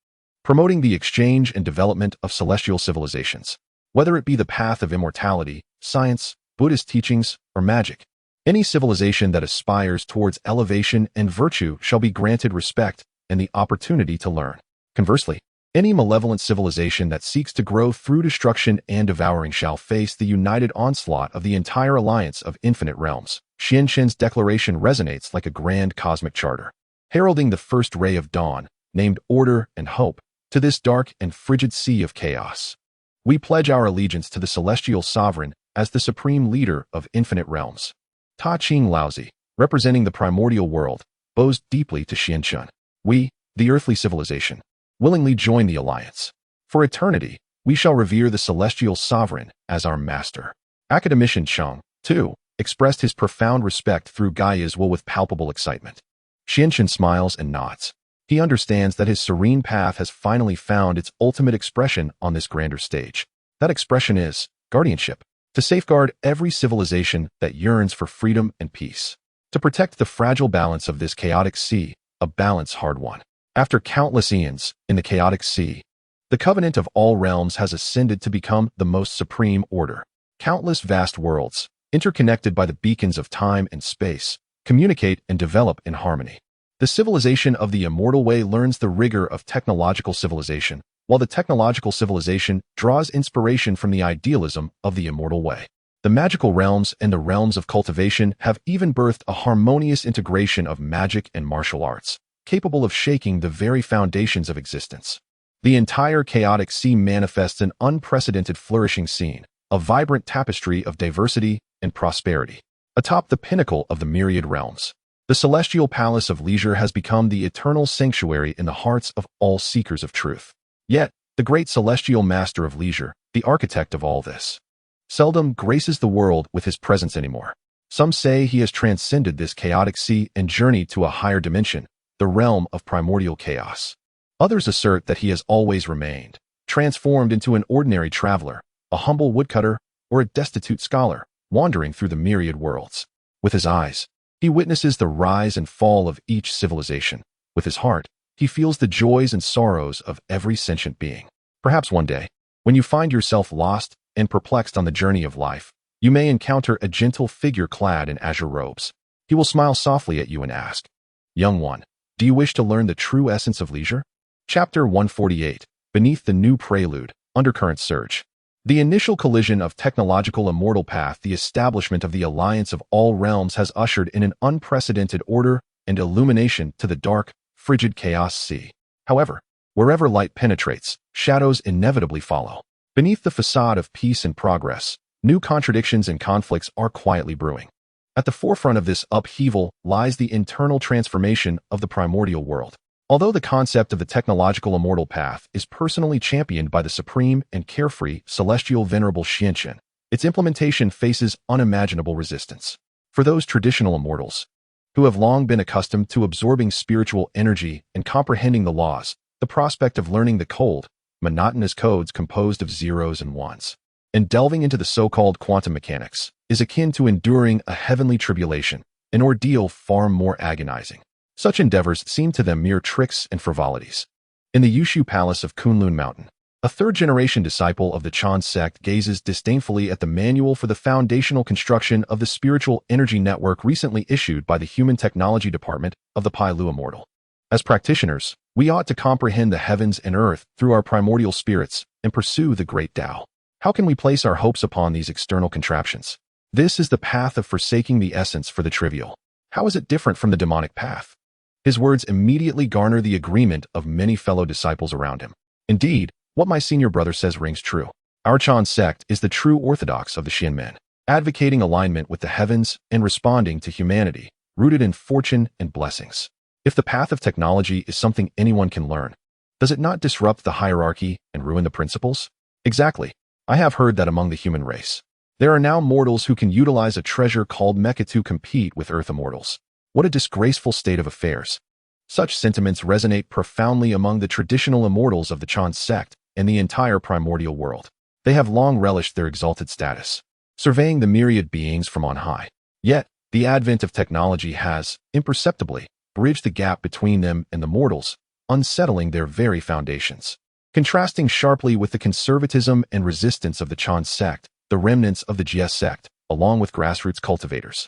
promoting the exchange and development of celestial civilizations. Whether it be the path of immortality, science, Buddhist teachings, or magic, any civilization that aspires towards elevation and virtue shall be granted respect and the opportunity to learn. Conversely, any malevolent civilization that seeks to grow through destruction and devouring shall face the united onslaught of the entire alliance of infinite realms. Lin Chen's declaration resonates like a grand cosmic charter, heralding the first ray of dawn, named order and hope, to this dark and frigid sea of chaos. We pledge our allegiance to the celestial sovereign as the supreme leader of infinite realms. Ta Ching Laozi, representing the primordial world, bows deeply to Lin Chen. We, the earthly civilization, willingly join the alliance. For eternity, we shall revere the celestial sovereign as our master. Academician Chang, too, expressed his profound respect through Gaia's will with palpable excitement. Lin Chen smiles and nods. He understands that his serene path has finally found its ultimate expression on this grander stage. That expression is guardianship, to safeguard every civilization that yearns for freedom and peace, to protect the fragile balance of this chaotic sea, a balance hard won. After countless eons in the chaotic sea, the covenant of all realms has ascended to become the most supreme order. Countless vast worlds, interconnected by the beacons of time and space, communicate and develop in harmony. The civilization of the immortal way learns the rigor of technological civilization, while the technological civilization draws inspiration from the idealism of the immortal way. The magical realms and the realms of cultivation have even birthed a harmonious integration of magic and martial arts, capable of shaking the very foundations of existence. The entire chaotic sea manifests an unprecedented flourishing scene, a vibrant tapestry of diversity and prosperity. Atop the pinnacle of the myriad realms, the celestial palace of leisure has become the eternal sanctuary in the hearts of all seekers of truth. Yet, the great celestial master of leisure, the architect of all this, seldom graces the world with his presence anymore. Some say he has transcended this chaotic sea and journeyed to a higher dimension, the realm of primordial chaos. Others assert that he has always remained, transformed into an ordinary traveler, a humble woodcutter, or a destitute scholar, wandering through the myriad worlds. With his eyes, he witnesses the rise and fall of each civilization. With his heart, he feels the joys and sorrows of every sentient being. Perhaps one day, when you find yourself lost and perplexed on the journey of life, you may encounter a gentle figure clad in azure robes. He will smile softly at you and ask, "Young one, do you wish to learn the true essence of leisure?" Chapter 148, Beneath the New Prelude, Undercurrent Surge. The initial collision of technological immortal path, the establishment of the alliance of all realms, has ushered in an unprecedented order and illumination to the dark, frigid chaos sea. However, wherever light penetrates, shadows inevitably follow. Beneath the facade of peace and progress, new contradictions and conflicts are quietly brewing. At the forefront of this upheaval lies the internal transformation of the primordial world. Although the concept of the technological immortal path is personally championed by the supreme and carefree celestial venerable Lin Chen, its implementation faces unimaginable resistance. For those traditional immortals, who have long been accustomed to absorbing spiritual energy and comprehending the laws, the prospect of learning the cold, monotonous codes composed of zeros and ones, and delving into the so-called quantum mechanics, is akin to enduring a heavenly tribulation, an ordeal far more agonizing. Such endeavors seem to them mere tricks and frivolities. In the Zixiao Palace of Kunlun Mountain, a third-generation disciple of the Chan sect gazes disdainfully at the manual for the foundational construction of the spiritual energy network recently issued by the Human Technology Department of the Pailu Immortal. As practitioners, we ought to comprehend the heavens and earth through our primordial spirits and pursue the great Dao. How can we place our hopes upon these external contraptions? This is the path of forsaking the essence for the trivial. How is it different from the demonic path? His words immediately garner the agreement of many fellow disciples around him. Indeed, what my senior brother says rings true. Our Chan sect is the true orthodox of the Xian men, advocating alignment with the heavens and responding to humanity, rooted in fortune and blessings. If the path of technology is something anyone can learn, does it not disrupt the hierarchy and ruin the principles? Exactly. I have heard that among the human race, there are now mortals who can utilize a treasure called mecha to compete with earth immortals. What a disgraceful state of affairs. Such sentiments resonate profoundly among the traditional immortals of the Chan sect and the entire primordial world. They have long relished their exalted status, surveying the myriad beings from on high. Yet, the advent of technology has, imperceptibly, bridged the gap between them and the mortals, unsettling their very foundations. Contrasting sharply with the conservatism and resistance of the Chan sect, the remnants of the GS sect, along with grassroots cultivators,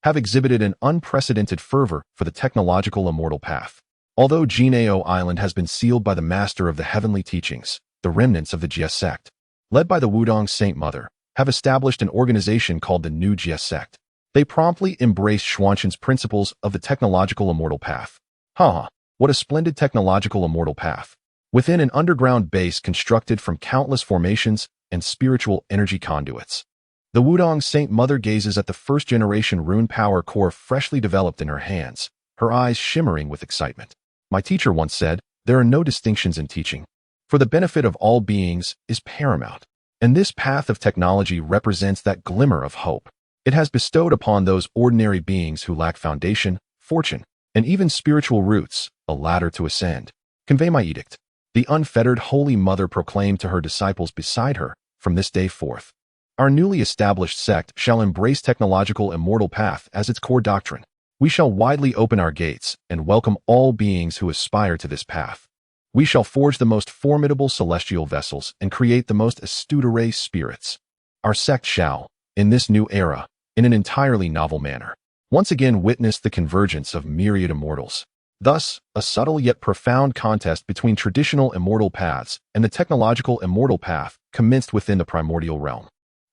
have exhibited an unprecedented fervor for the technological immortal path. Although Jinao Island has been sealed by the master of the heavenly teachings, the remnants of the GS sect, led by the Wudong Saint Mother, have established an organization called the New GS sect. They promptly embraced Xuanzhen's principles of the technological immortal path. What a splendid technological immortal path! Within an underground base constructed from countless formations and spiritual energy conduits, the Wudong Saint Mother gazes at the first-generation rune power core freshly developed in her hands, her eyes shimmering with excitement. My teacher once said, there are no distinctions in teaching, for the benefit of all beings is paramount, and this path of technology represents that glimmer of hope. It has bestowed upon those ordinary beings who lack foundation, fortune, and even spiritual roots, a ladder to ascend. Convey my edict. The unfettered Holy Mother proclaimed to her disciples beside her, from this day forth, our newly established sect shall embrace technological immortal path as its core doctrine. We shall widely open our gates and welcome all beings who aspire to this path. We shall forge the most formidable celestial vessels and create the most astute array spirits. Our sect shall, in this new era, in an entirely novel manner, once again witness the convergence of myriad immortals. Thus, a subtle yet profound contest between traditional immortal paths and the technological immortal path commenced within the primordial realm.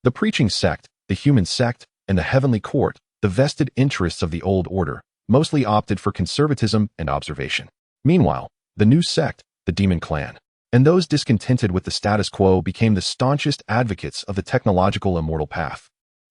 The preaching sect, the human sect, and the heavenly court, the vested interests of the old order, mostly opted for conservatism and observation. Meanwhile, the new sect, the demon clan, and those discontented with the status quo became the staunchest advocates of the technological immortal path.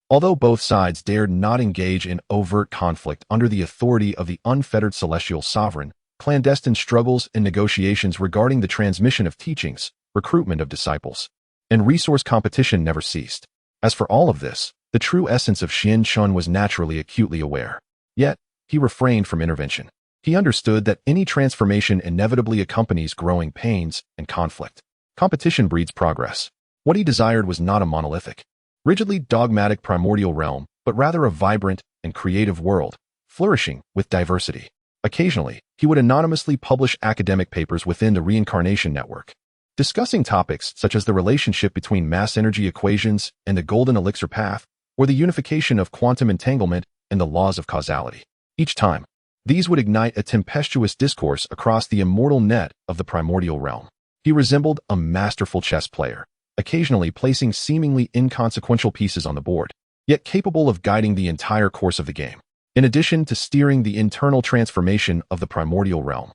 Although both sides dared not engage in overt conflict under the authority of the unfettered celestial sovereign, clandestine struggles and negotiations regarding the transmission of teachings, recruitment of disciples, and resource competition never ceased. As for all of this, the true essence of Lin Chen was naturally acutely aware. Yet, he refrained from intervention. He understood that any transformation inevitably accompanies growing pains and conflict. Competition breeds progress. What he desired was not a monolithic, rigidly dogmatic primordial realm, but rather a vibrant and creative world, flourishing with diversity. Occasionally, he would anonymously publish academic papers within the reincarnation network, discussing topics such as the relationship between mass energy equations and the golden elixir path, or the unification of quantum entanglement and the laws of causality. Each time, these would ignite a tempestuous discourse across the immortal net of the primordial realm. He resembled a masterful chess player, occasionally placing seemingly inconsequential pieces on the board, yet capable of guiding the entire course of the game, in addition to steering the internal transformation of the primordial realm.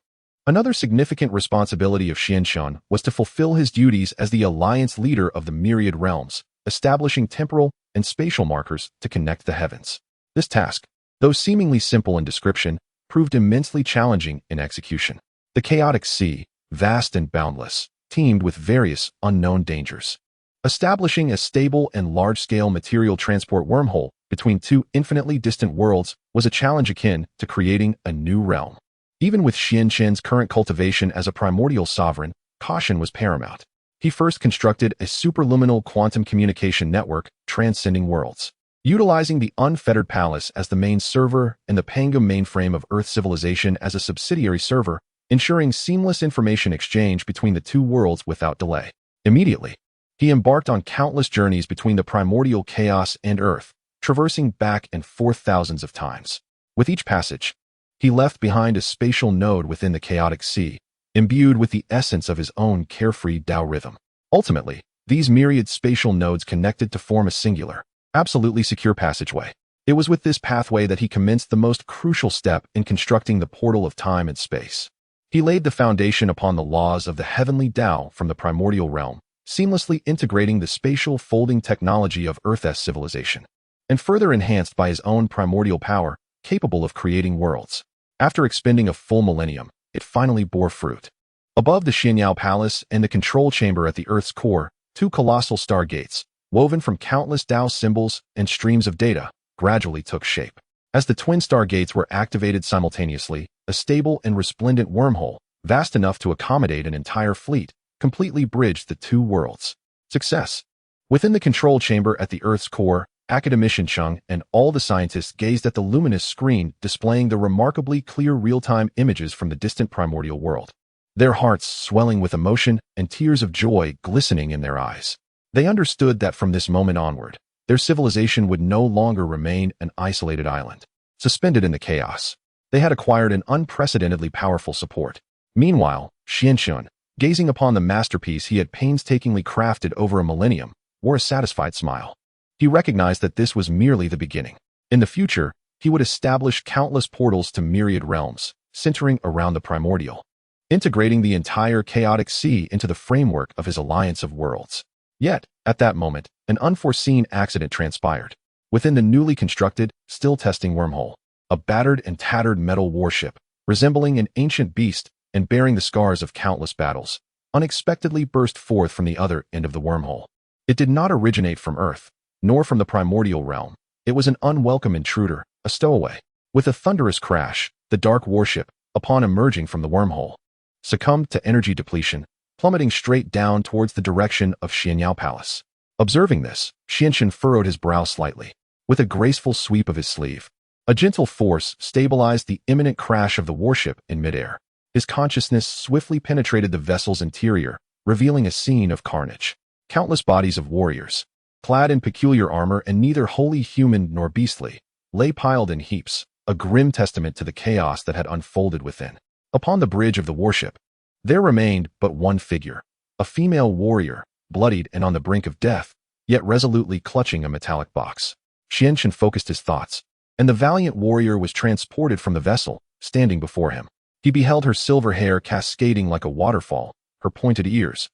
Another significant responsibility of Xianxun was to fulfill his duties as the alliance leader of the myriad realms, establishing temporal and spatial markers to connect the heavens. This task, though seemingly simple in description, proved immensely challenging in execution. The chaotic sea, vast and boundless, teemed with various unknown dangers. Establishing a stable and large-scale material transport wormhole between two infinitely distant worlds was a challenge akin to creating a new realm. Even with Xianxun's current cultivation as a primordial sovereign, caution was paramount. He first constructed a superluminal quantum communication network transcending worlds. Utilizing the unfettered palace as the main server and the Pangu mainframe of Earth civilization as a subsidiary server, ensuring seamless information exchange between the two worlds without delay. Immediately, he embarked on countless journeys between the primordial chaos and Earth, traversing back and forth thousands of times. With each passage, he left behind a spatial node within the chaotic sea, imbued with the essence of his own carefree Dao rhythm. Ultimately, these myriad spatial nodes connected to form a singular, absolutely secure passageway. It was with this pathway that he commenced the most crucial step in constructing the portal of time and space. He laid the foundation upon the laws of the Heavenly Dao from the primordial realm, seamlessly integrating the spatial folding technology of Earth's civilization, and further enhanced by his own primordial power, capable of creating worlds. After expending a full millennium, it finally bore fruit. Above the Zixiao Palace and the control chamber at the Earth's core, two colossal stargates, woven from countless Dao symbols and streams of data, gradually took shape. As the twin stargates were activated simultaneously, a stable and resplendent wormhole, vast enough to accommodate an entire fleet, completely bridged the two worlds. Success. Within the control chamber at the Earth's core, Academician Chung and all the scientists gazed at the luminous screen displaying the remarkably clear real-time images from the distant primordial world. Their hearts swelling with emotion and tears of joy glistening in their eyes. They understood that from this moment onward, their civilization would no longer remain an isolated island, suspended in the chaos. They had acquired an unprecedentedly powerful support. Meanwhile, Xianxun, gazing upon the masterpiece he had painstakingly crafted over a millennium, wore a satisfied smile. He recognized that this was merely the beginning. In the future, he would establish countless portals to myriad realms, centering around the primordial, integrating the entire chaotic sea into the framework of his alliance of worlds. Yet, at that moment, an unforeseen accident transpired. Within the newly constructed, still-testing wormhole, a battered and tattered metal warship, resembling an ancient beast and bearing the scars of countless battles, unexpectedly burst forth from the other end of the wormhole. It did not originate from Earth, nor from the primordial realm. It was an unwelcome intruder, a stowaway. With a thunderous crash, the dark warship, upon emerging from the wormhole, succumbed to energy depletion, plummeting straight down towards the direction of Zixiao Palace. Observing this, Xianxun furrowed his brow slightly. With a graceful sweep of his sleeve, a gentle force stabilized the imminent crash of the warship in midair. His consciousness swiftly penetrated the vessel's interior, revealing a scene of carnage. Countless bodies of warriors, clad in peculiar armor and neither wholly human nor beastly, lay piled in heaps, a grim testament to the chaos that had unfolded within. Upon the bridge of the warship, there remained but one figure, a female warrior, bloodied and on the brink of death, yet resolutely clutching a metallic box. Xianxun focused his thoughts, and the valiant warrior was transported from the vessel, standing before him. He beheld her silver hair cascading like a waterfall, her pointed ears,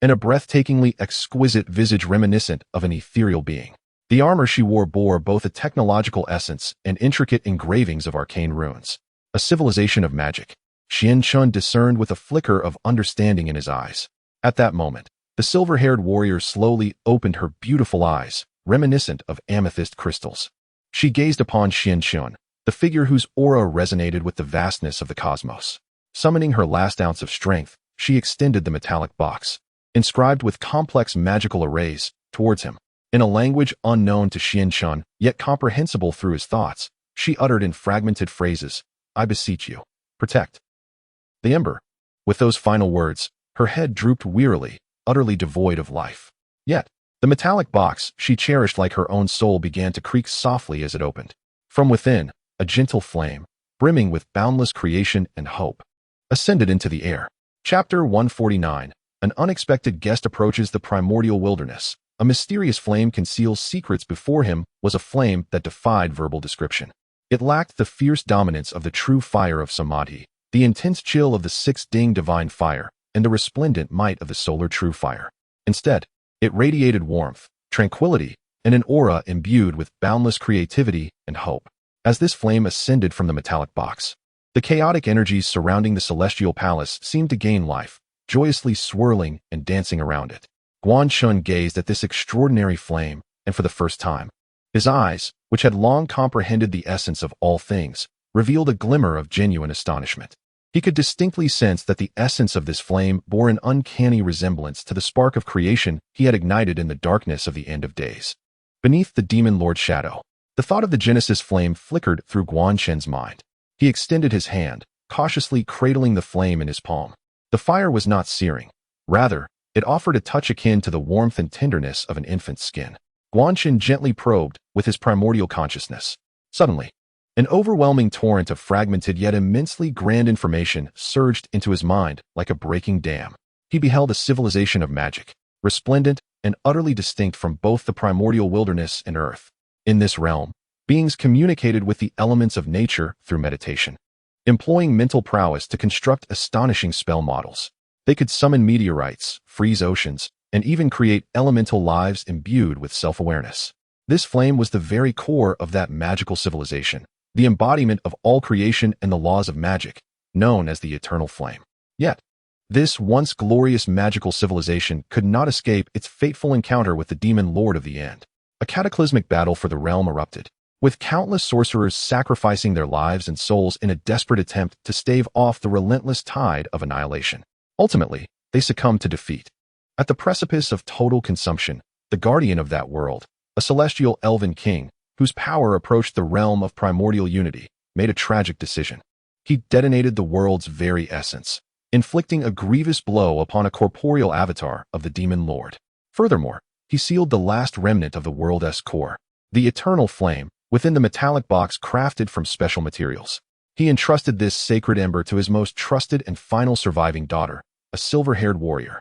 and a breathtakingly exquisite visage reminiscent of an ethereal being. The armor she wore bore both a technological essence and intricate engravings of arcane runes. A civilization of magic, Xianxun discerned with a flicker of understanding in his eyes. At that moment, the silver-haired warrior slowly opened her beautiful eyes, reminiscent of amethyst crystals. She gazed upon Xianxun, the figure whose aura resonated with the vastness of the cosmos. Summoning her last ounce of strength, she extended the metallic box, inscribed with complex magical arrays, towards him. In a language unknown to Xianxun, yet comprehensible through his thoughts, she uttered in fragmented phrases, "I beseech you, protect the ember." With those final words, her head drooped wearily, utterly devoid of life. Yet, the metallic box she cherished like her own soul began to creak softly as it opened. From within, a gentle flame, brimming with boundless creation and hope, ascended into the air. Chapter 149, An unexpected guest approaches the primordial wilderness. A mysterious flame conceals secrets. Before him was a flame that defied verbal description. It lacked the fierce dominance of the true fire of Samadhi, the intense chill of the six-ding divine fire, and the resplendent might of the solar true fire. Instead, it radiated warmth, tranquility, and an aura imbued with boundless creativity and hope. As this flame ascended from the metallic box, the chaotic energies surrounding the celestial palace seemed to gain life, joyously swirling and dancing around it. Hongjun gazed at this extraordinary flame, and for the first time, his eyes, which had long comprehended the essence of all things, revealed a glimmer of genuine astonishment. He could distinctly sense that the essence of this flame bore an uncanny resemblance to the spark of creation he had ignited in the darkness of the end of days. Beneath the demon lord's shadow, the thought of the Genesis flame flickered through Guanshen's mind. He extended his hand, cautiously cradling the flame in his palm. The fire was not searing. Rather, it offered a touch akin to the warmth and tenderness of an infant's skin. Guanshen gently probed with his primordial consciousness. Suddenly, an overwhelming torrent of fragmented yet immensely grand information surged into his mind like a breaking dam. He beheld a civilization of magic, resplendent and utterly distinct from both the primordial wilderness and earth. In this realm, beings communicated with the elements of nature through meditation, employing mental prowess to construct astonishing spell models. They could summon meteorites, freeze oceans, and even create elemental lives imbued with self-awareness. This flame was the very core of that magical civilization, the embodiment of all creation and the laws of magic, known as the eternal flame. Yet, this once glorious magical civilization could not escape its fateful encounter with the demon lord of the end. A cataclysmic battle for the realm erupted, with countless sorcerers sacrificing their lives and souls in a desperate attempt to stave off the relentless tide of annihilation. Ultimately, they succumbed to defeat. At the precipice of total consumption, the guardian of that world, a celestial elven king, whose power approached the realm of primordial unity, made a tragic decision. He detonated the world's very essence, inflicting a grievous blow upon a corporeal avatar of the demon lord. Furthermore, he sealed the last remnant of the world's core, the eternal flame, within the metallic box crafted from special materials. He entrusted this sacred ember to his most trusted and final surviving daughter, a silver-haired warrior,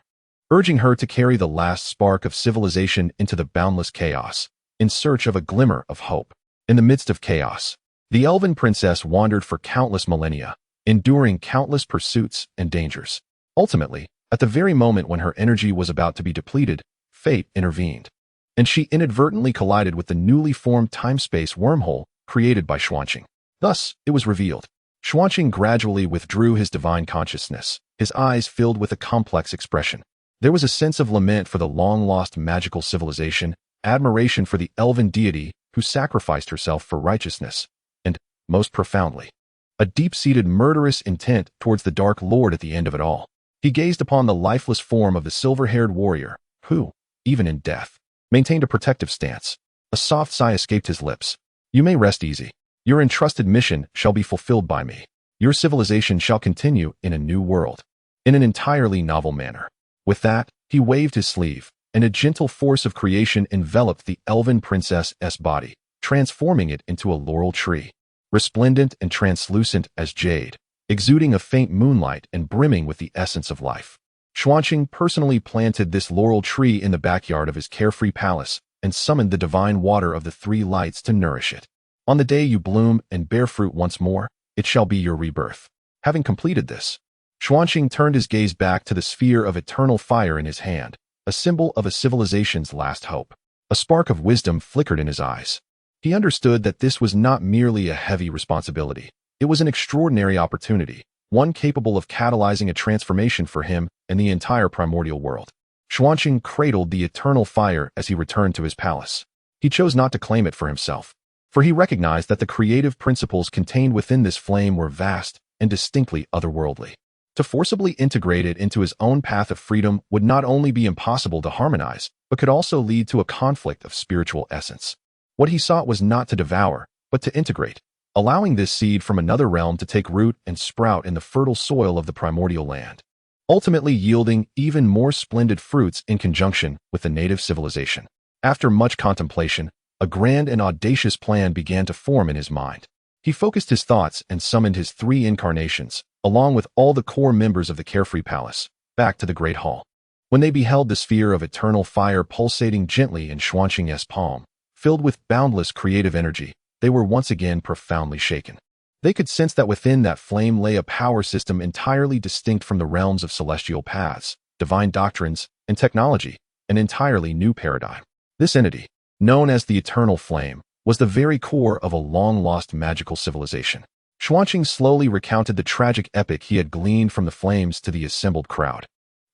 urging her to carry the last spark of civilization into the boundless chaos, in search of a glimmer of hope. In the midst of chaos, the elven princess wandered for countless millennia, enduring countless pursuits and dangers. Ultimately, at the very moment when her energy was about to be depleted, fate intervened, and she inadvertently collided with the newly formed time-space wormhole created by Xuanqing. Thus, it was revealed. Xuanqing gradually withdrew his divine consciousness, his eyes filled with a complex expression. There was a sense of lament for the long-lost magical civilization, admiration for the elven deity who sacrificed herself for righteousness, and, most profoundly, a deep-seated murderous intent towards the Dark Lord at the end of it all. He gazed upon the lifeless form of the silver-haired warrior, who, even in death, maintained a protective stance. A soft sigh escaped his lips. "You may rest easy. Your entrusted mission shall be fulfilled by me. Your civilization shall continue in a new world, in an entirely novel manner." With that, he waved his sleeve, and a gentle force of creation enveloped the elven princess's body, transforming it into a laurel tree, resplendent and translucent as jade, exuding a faint moonlight and brimming with the essence of life. Xuanqing personally planted this laurel tree in the backyard of his carefree palace and summoned the divine water of the three lights to nourish it. On the day you bloom and bear fruit once more, it shall be your rebirth. Having completed this, Xuanqing turned his gaze back to the sphere of eternal fire in his hand, a symbol of a civilization's last hope. A spark of wisdom flickered in his eyes. He understood that this was not merely a heavy responsibility. It was an extraordinary opportunity, one capable of catalyzing a transformation for him and the entire primordial world. Xuanqing cradled the eternal fire as he returned to his palace. He chose not to claim it for himself, for he recognized that the creative principles contained within this flame were vast and distinctly otherworldly. To forcibly integrate it into his own path of freedom would not only be impossible to harmonize, but could also lead to a conflict of spiritual essence. What he sought was not to devour, but to integrate, allowing this seed from another realm to take root and sprout in the fertile soil of the primordial land, ultimately yielding even more splendid fruits in conjunction with the native civilization. After much contemplation, a grand and audacious plan began to form in his mind. He focused his thoughts and summoned his three incarnations, along with all the core members of the carefree palace, back to the Great Hall. When they beheld the sphere of eternal fire pulsating gently in Xuanqing's palm, filled with boundless creative energy, they were once again profoundly shaken. They could sense that within that flame lay a power system entirely distinct from the realms of celestial paths, divine doctrines, and technology, an entirely new paradigm. This entity, known as the Eternal Flame, was the very core of a long-lost magical civilization. Xuanqing slowly recounted the tragic epic he had gleaned from the flames to the assembled crowd.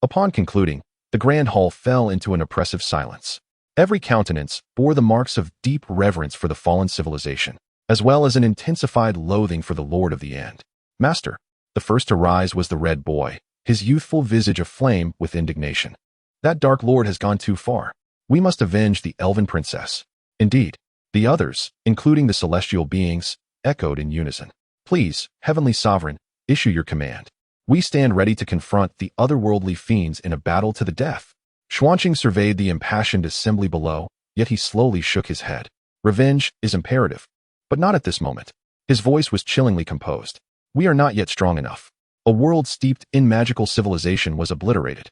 Upon concluding, the grand hall fell into an oppressive silence. Every countenance bore the marks of deep reverence for the fallen civilization, as well as an intensified loathing for the Lord of the End. Master, the first to rise was the Red Boy, his youthful visage aflame with indignation. That dark lord has gone too far. We must avenge the elven princess. Indeed, the others, including the celestial beings, echoed in unison. Please, Heavenly Sovereign, issue your command. We stand ready to confront the otherworldly fiends in a battle to the death. Xuanqing surveyed the impassioned assembly below, yet he slowly shook his head. Revenge is imperative, but not at this moment. His voice was chillingly composed. We are not yet strong enough. A world steeped in magical civilization was obliterated.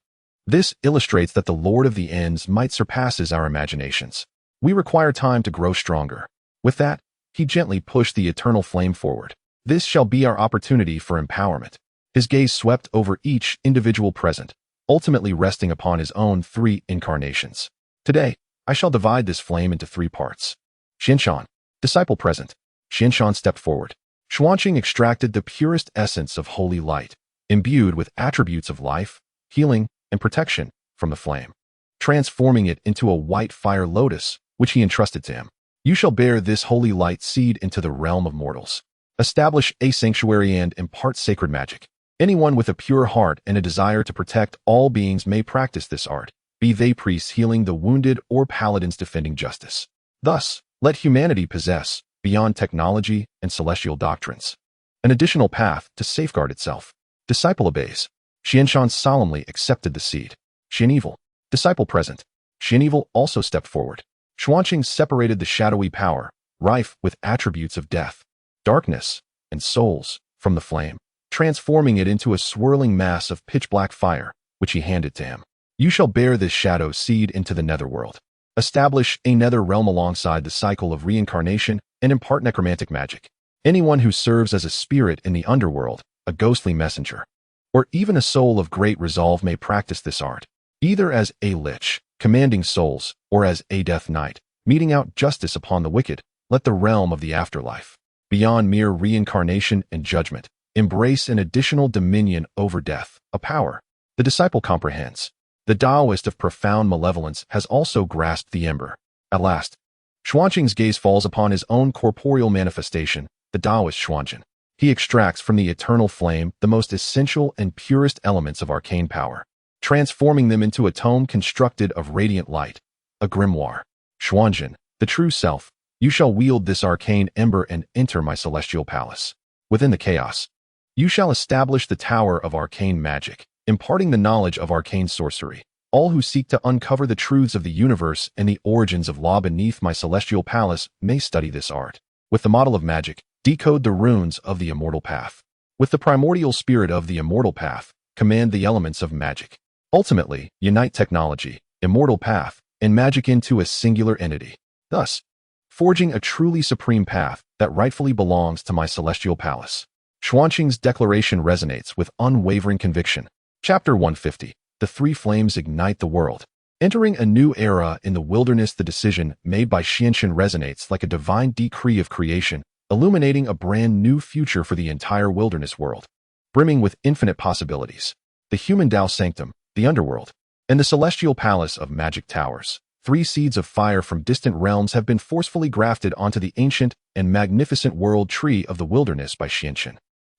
This illustrates that the Lord of the Ends might surpass our imaginations. We require time to grow stronger. With that, he gently pushed the eternal flame forward. This shall be our opportunity for empowerment. His gaze swept over each individual present, ultimately resting upon his own 3 incarnations. Today, I shall divide this flame into 3 parts. Xianshan, disciple present. Xianshan stepped forward. Xuanqing extracted the purest essence of holy light, imbued with attributes of life, healing, and protection from the flame, transforming it into a white fire lotus, which he entrusted to him. You shall bear this holy light seed into the realm of mortals. Establish a sanctuary and impart sacred magic. Anyone with a pure heart and a desire to protect all beings may practice this art, be they priests healing the wounded or paladins defending justice. Thus, let humanity possess, beyond technology and celestial doctrines, an additional path to safeguard itself. Disciple obeys. Xianshan solemnly accepted the seed. Xianevil, disciple present. Xianevil also stepped forward. Xuanqing separated the shadowy power, rife with attributes of death, darkness, and souls, from the flame, transforming it into a swirling mass of pitch-black fire, which he handed to him. You shall bear this shadow seed into the netherworld. Establish a nether realm alongside the cycle of reincarnation and impart necromantic magic. Anyone who serves as a spirit in the underworld, a ghostly messenger, or even a soul of great resolve may practice this art, either as a lich, commanding souls, or as a death knight, meting out justice upon the wicked. Let the realm of the afterlife, beyond mere reincarnation and judgment, embrace an additional dominion over death, a power the disciple comprehends. The Daoist of profound malevolence has also grasped the ember. At last, Xuanqing's gaze falls upon his own corporeal manifestation, the Daoist Xuanjun. He extracts from the eternal flame the most essential and purest elements of arcane power, transforming them into a tome constructed of radiant light, a grimoire. Xuanjun, the true self, you shall wield this arcane ember and enter my celestial palace. Within the chaos, you shall establish the tower of arcane magic, imparting the knowledge of arcane sorcery. All who seek to uncover the truths of the universe and the origins of law beneath my celestial palace may study this art. With the model of magic, decode the runes of the immortal path. With the primordial spirit of the immortal path, command the elements of magic. Ultimately, unite technology, immortal path, and magic into a singular entity, thus forging a truly supreme path that rightfully belongs to my celestial palace. Xuanqing's declaration resonates with unwavering conviction. Chapter 150. The 3 flames ignite the world. Entering a new era in the wilderness, the decision made by Xianshan resonates like a divine decree of creation, illuminating a brand new future for the entire wilderness world, brimming with infinite possibilities. The human Dao sanctum, the underworld, and the celestial palace of magic towers. 3 seeds of fire from distant realms have been forcefully grafted onto the ancient and magnificent world tree of the wilderness by Xianshan,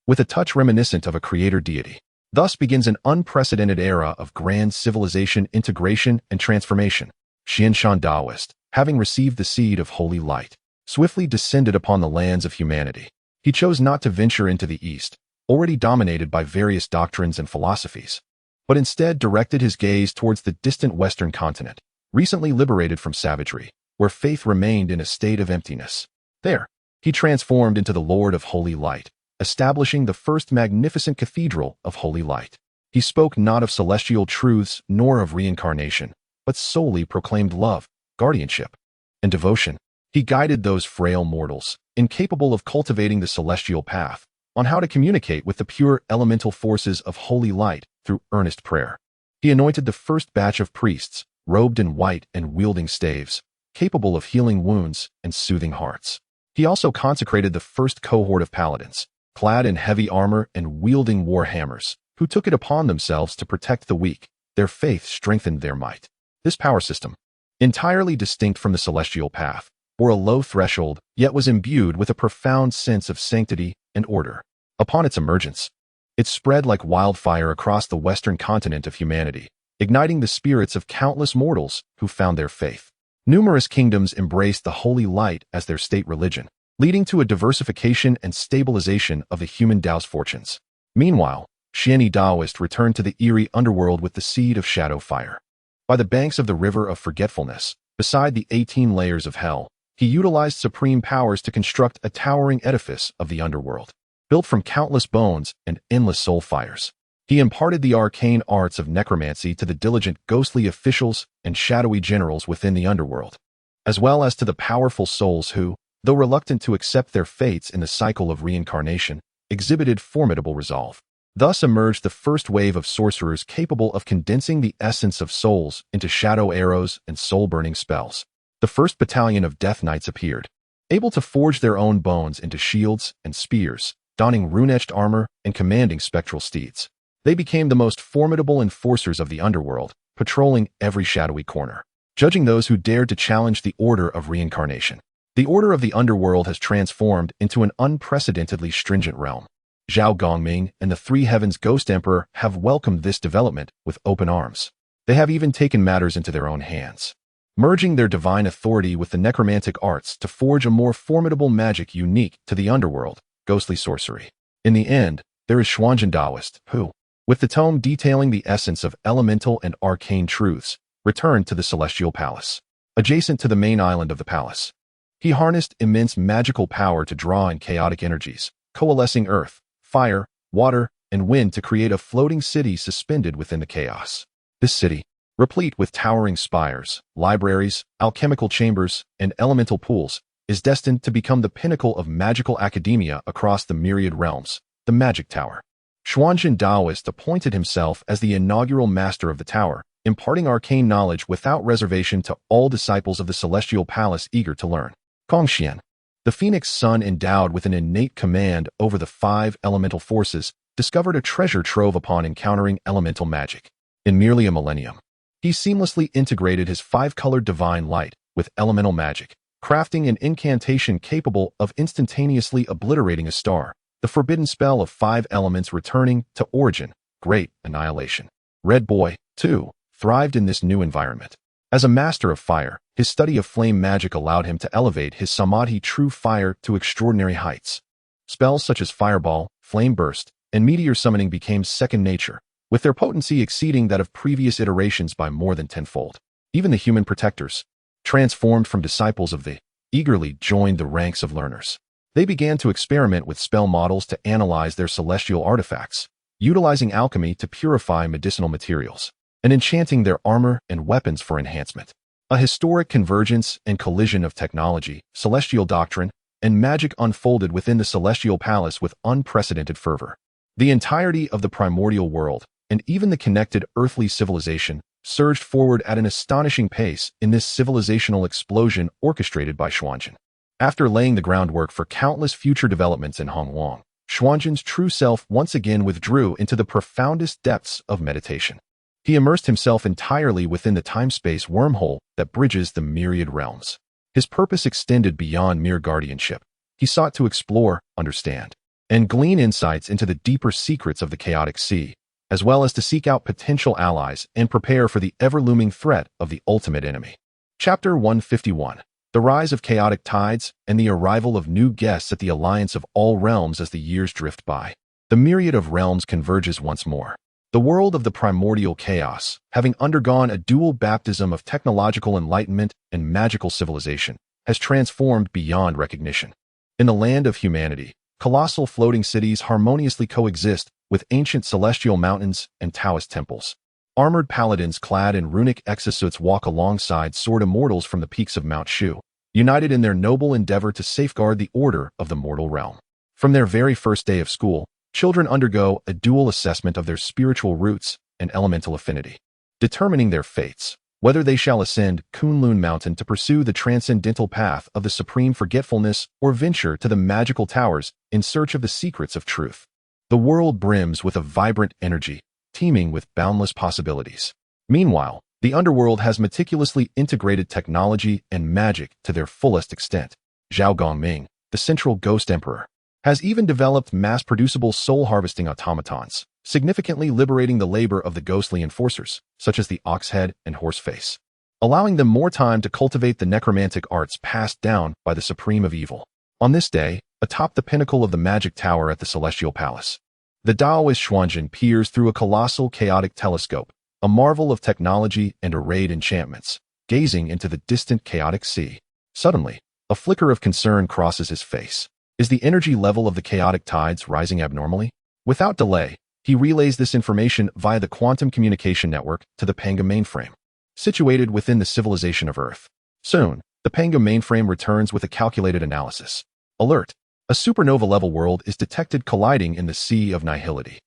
with a touch reminiscent of a creator deity. Thus begins an unprecedented era of grand civilization integration and transformation. Xianshan Daoist, having received the seed of holy light, swiftly descended upon the lands of humanity. He chose not to venture into the East, already dominated by various doctrines and philosophies, but instead directed his gaze towards the distant Western continent, recently liberated from savagery, where faith remained in a state of emptiness. There, he transformed into the Lord of Holy Light, establishing the first magnificent cathedral of holy light. He spoke not of celestial truths nor of reincarnation, but solely proclaimed love, guardianship, and devotion. He guided those frail mortals, incapable of cultivating the celestial path, on how to communicate with the pure elemental forces of holy light through earnest prayer. He anointed the first batch of priests, robed in white and wielding staves, capable of healing wounds and soothing hearts. He also consecrated the first cohort of paladins, clad in heavy armor and wielding war hammers, who took it upon themselves to protect the weak. Their faith strengthened their might. This power system, entirely distinct from the celestial path, bore a low threshold, yet was imbued with a profound sense of sanctity and order. Upon its emergence, it spread like wildfire across the western continent of humanity, igniting the spirits of countless mortals who found their faith. Numerous kingdoms embraced the holy light as their state religion, leading to a diversification and stabilization of the human Dao's fortunes. Meanwhile, Xianyi Daoist returned to the eerie underworld with the seed of shadow fire. By the banks of the river of forgetfulness, beside the 18 layers of hell, he utilized supreme powers to construct a towering edifice of the underworld, built from countless bones and endless soul fires. He imparted the arcane arts of necromancy to the diligent ghostly officials and shadowy generals within the underworld, as well as to the powerful souls who, though reluctant to accept their fates in the cycle of reincarnation, exhibited formidable resolve. Thus emerged the first wave of sorcerers capable of condensing the essence of souls into shadow arrows and soul-burning spells. The first battalion of Death Knights appeared, able to forge their own bones into shields and spears, donning rune-etched armor and commanding spectral steeds. They became the most formidable enforcers of the underworld, patrolling every shadowy corner, judging those who dared to challenge the order of reincarnation. The order of the underworld has transformed into an unprecedentedly stringent realm. Zhao Gongming and the Three Heavens Ghost Emperor have welcomed this development with open arms. They have even taken matters into their own hands, merging their divine authority with the necromantic arts to forge a more formidable magic unique to the underworld, ghostly sorcery. In the end, there is Hongjun Daoist, who, with the tome detailing the essence of elemental and arcane truths, returned to the Celestial Palace. Adjacent to the main island of the palace, he harnessed immense magical power to draw in chaotic energies, coalescing earth, fire, water, and wind to create a floating city suspended within the chaos. This city, replete with towering spires, libraries, alchemical chambers, and elemental pools, is destined to become the pinnacle of magical academia across the myriad realms, the Magic Tower. Hongjun Daoist appointed himself as the inaugural master of the tower, imparting arcane knowledge without reservation to all disciples of the Celestial Palace eager to learn. Gongxian, the Phoenix Sun endowed with an innate command over the 5 elemental forces, discovered a treasure trove upon encountering elemental magic. In merely a millennium, he seamlessly integrated his 5-colored divine light with elemental magic, crafting an incantation capable of instantaneously obliterating a star, the forbidden spell of 5 elements returning to origin, great annihilation. Red Boy, too, thrived in this new environment. As a master of fire, his study of flame magic allowed him to elevate his samadhi true fire to extraordinary heights. Spells such as fireball, flame burst, and meteor summoning became second nature, with their potency exceeding that of previous iterations by more than tenfold. Even the human protectors, transformed from disciples of the, eagerly joined the ranks of learners. They began to experiment with spell models to analyze their celestial artifacts, utilizing alchemy to purify medicinal materials, and enchanting their armor and weapons for enhancement. A historic convergence and collision of technology, celestial doctrine, and magic unfolded within the Celestial Palace with unprecedented fervor. The entirety of the primordial world, and even the connected earthly civilization, surged forward at an astonishing pace in this civilizational explosion orchestrated by Hongjun. After laying the groundwork for countless future developments in Hongjun, Hongjun's true self once again withdrew into the profoundest depths of meditation. He immersed himself entirely within the time-space wormhole that bridges the myriad realms. His purpose extended beyond mere guardianship. He sought to explore, understand, and glean insights into the deeper secrets of the chaotic sea, as well as to seek out potential allies and prepare for the ever-looming threat of the ultimate enemy. Chapter 151. The Rise of Chaotic Tides and the Arrival of New Guests at the Alliance of All Realms. As the years drift by, the myriad of realms converges once more. The world of the primordial chaos, having undergone a dual baptism of technological enlightenment and magical civilization, has transformed beyond recognition. In the land of humanity, colossal floating cities harmoniously coexist with ancient celestial mountains and Taoist temples. Armored paladins clad in runic exosuits walk alongside sword immortals from the peaks of Mount Shu, united in their noble endeavor to safeguard the order of the mortal realm. From their very first day of school, children undergo a dual assessment of their spiritual roots and elemental affinity, determining their fates, whether they shall ascend Kunlun Mountain to pursue the transcendental path of the supreme forgetfulness or venture to the magical towers in search of the secrets of truth. The world brims with a vibrant energy, teeming with boundless possibilities. Meanwhile, the underworld has meticulously integrated technology and magic to their fullest extent. Zhao Gongming, the central ghost emperor, has even developed mass-producible soul-harvesting automatons, significantly liberating the labor of the ghostly enforcers, such as the Oxhead and Horseface, allowing them more time to cultivate the necromantic arts passed down by the Supreme of Evil. On this day, atop the pinnacle of the magic tower at the Celestial Palace, the Daoist Hongjun peers through a colossal chaotic telescope, a marvel of technology and arrayed enchantments, gazing into the distant chaotic sea. Suddenly, a flicker of concern crosses his face. Is the energy level of the chaotic tides rising abnormally? Without delay, he relays this information via the quantum communication network to the Pangu mainframe, situated within the civilization of Earth. Soon, the Pangu mainframe returns with a calculated analysis. Alert! A supernova-level world is detected colliding in the Sea of Nihility,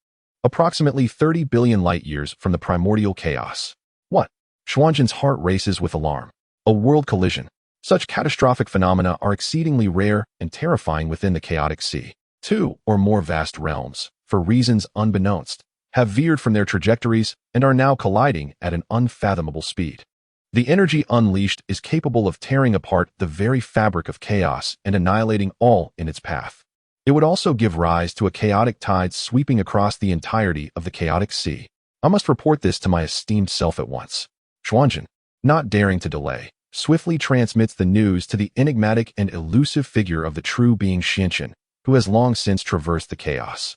approximately 30 billion light-years from the primordial chaos. What? Xuanzhen's heart races with alarm. A world collision. Such catastrophic phenomena are exceedingly rare and terrifying within the chaotic sea. Two or more vast realms, for reasons unbeknownst, have veered from their trajectories and are now colliding at an unfathomable speed. The energy unleashed is capable of tearing apart the very fabric of chaos and annihilating all in its path. It would also give rise to a chaotic tide sweeping across the entirety of the chaotic sea. I must report this to my esteemed self at once. Xuanzhen, not daring to delay, swiftly transmits the news to the enigmatic and elusive figure of the true being Xianchen, who has long since traversed the chaos.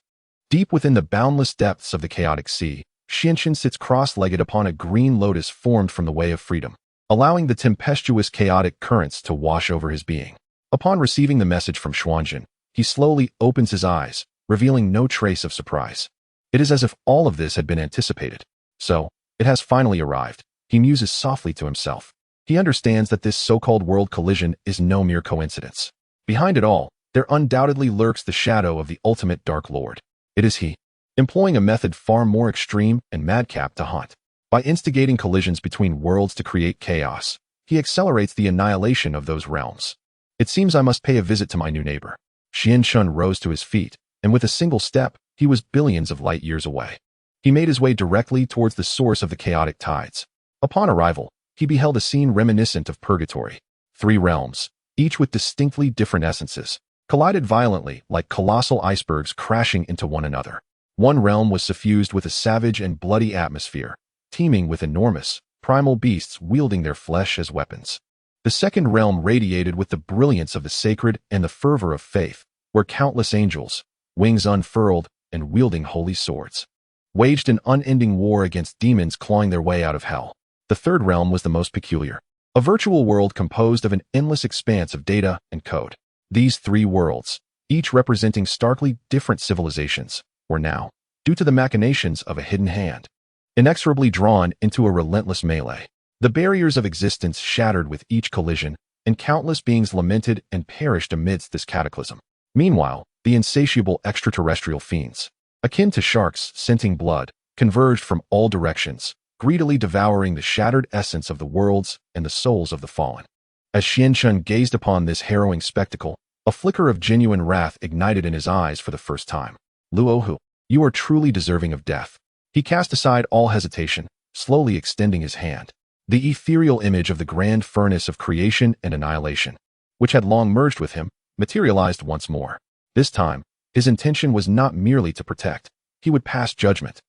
Deep within the boundless depths of the chaotic sea, Xianchen sits cross-legged upon a green lotus formed from the way of freedom, allowing the tempestuous chaotic currents to wash over his being. Upon receiving the message from Xuanzhen, he slowly opens his eyes, revealing no trace of surprise. It is as if all of this had been anticipated. So, it has finally arrived. He muses softly to himself. He understands that this so-called world collision is no mere coincidence. Behind it all, there undoubtedly lurks the shadow of the ultimate Dark Lord. It is he, employing a method far more extreme and madcap to haunt. By instigating collisions between worlds to create chaos, he accelerates the annihilation of those realms. It seems I must pay a visit to my new neighbor. Xianchen rose to his feet, and with a single step, he was billions of light years away. He made his way directly towards the source of the chaotic tides. Upon arrival, he beheld a scene reminiscent of purgatory. Three realms, each with distinctly different essences, collided violently like colossal icebergs crashing into one another. One realm was suffused with a savage and bloody atmosphere, teeming with enormous, primal beasts wielding their flesh as weapons. The second realm radiated with the brilliance of the sacred and the fervor of faith, where countless angels, wings unfurled and wielding holy swords, waged an unending war against demons clawing their way out of hell. The third realm was the most peculiar, a virtual world composed of an endless expanse of data and code. These three worlds, each representing starkly different civilizations, were now, due to the machinations of a hidden hand, inexorably drawn into a relentless melee. The barriers of existence shattered with each collision, and countless beings lamented and perished amidst this cataclysm. Meanwhile, the insatiable extraterrestrial fiends, akin to sharks scenting blood, converged from all directions, greedily devouring the shattered essence of the worlds and the souls of the fallen. As Xianchen gazed upon this harrowing spectacle, a flicker of genuine wrath ignited in his eyes for the first time. Luohu, you are truly deserving of death. He cast aside all hesitation, slowly extending his hand. The ethereal image of the grand furnace of creation and annihilation, which had long merged with him, materialized once more. This time, his intention was not merely to protect. He would pass judgment.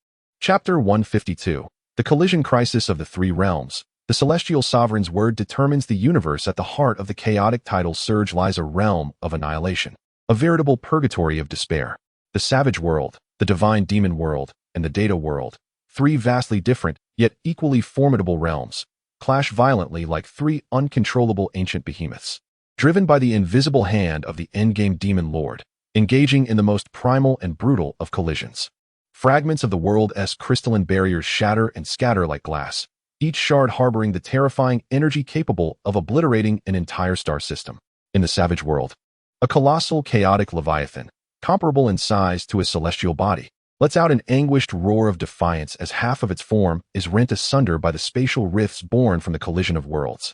Chapter 152. The Collision Crisis of the Three Realms. The celestial sovereign's word determines the universe. At the heart of the chaotic tidal surge lies a realm of annihilation, a veritable purgatory of despair. The savage world, the divine demon world, and the data world, three vastly different, yet equally formidable realms, clash violently like three uncontrollable ancient behemoths, driven by the invisible hand of the endgame demon lord, engaging in the most primal and brutal of collisions. Fragments of the world's crystalline barriers shatter and scatter like glass, each shard harboring the terrifying energy capable of obliterating an entire star system. In the savage world, a colossal chaotic leviathan, comparable in size to a celestial body, lets out an anguished roar of defiance as half of its form is rent asunder by the spatial rifts born from the collision of worlds,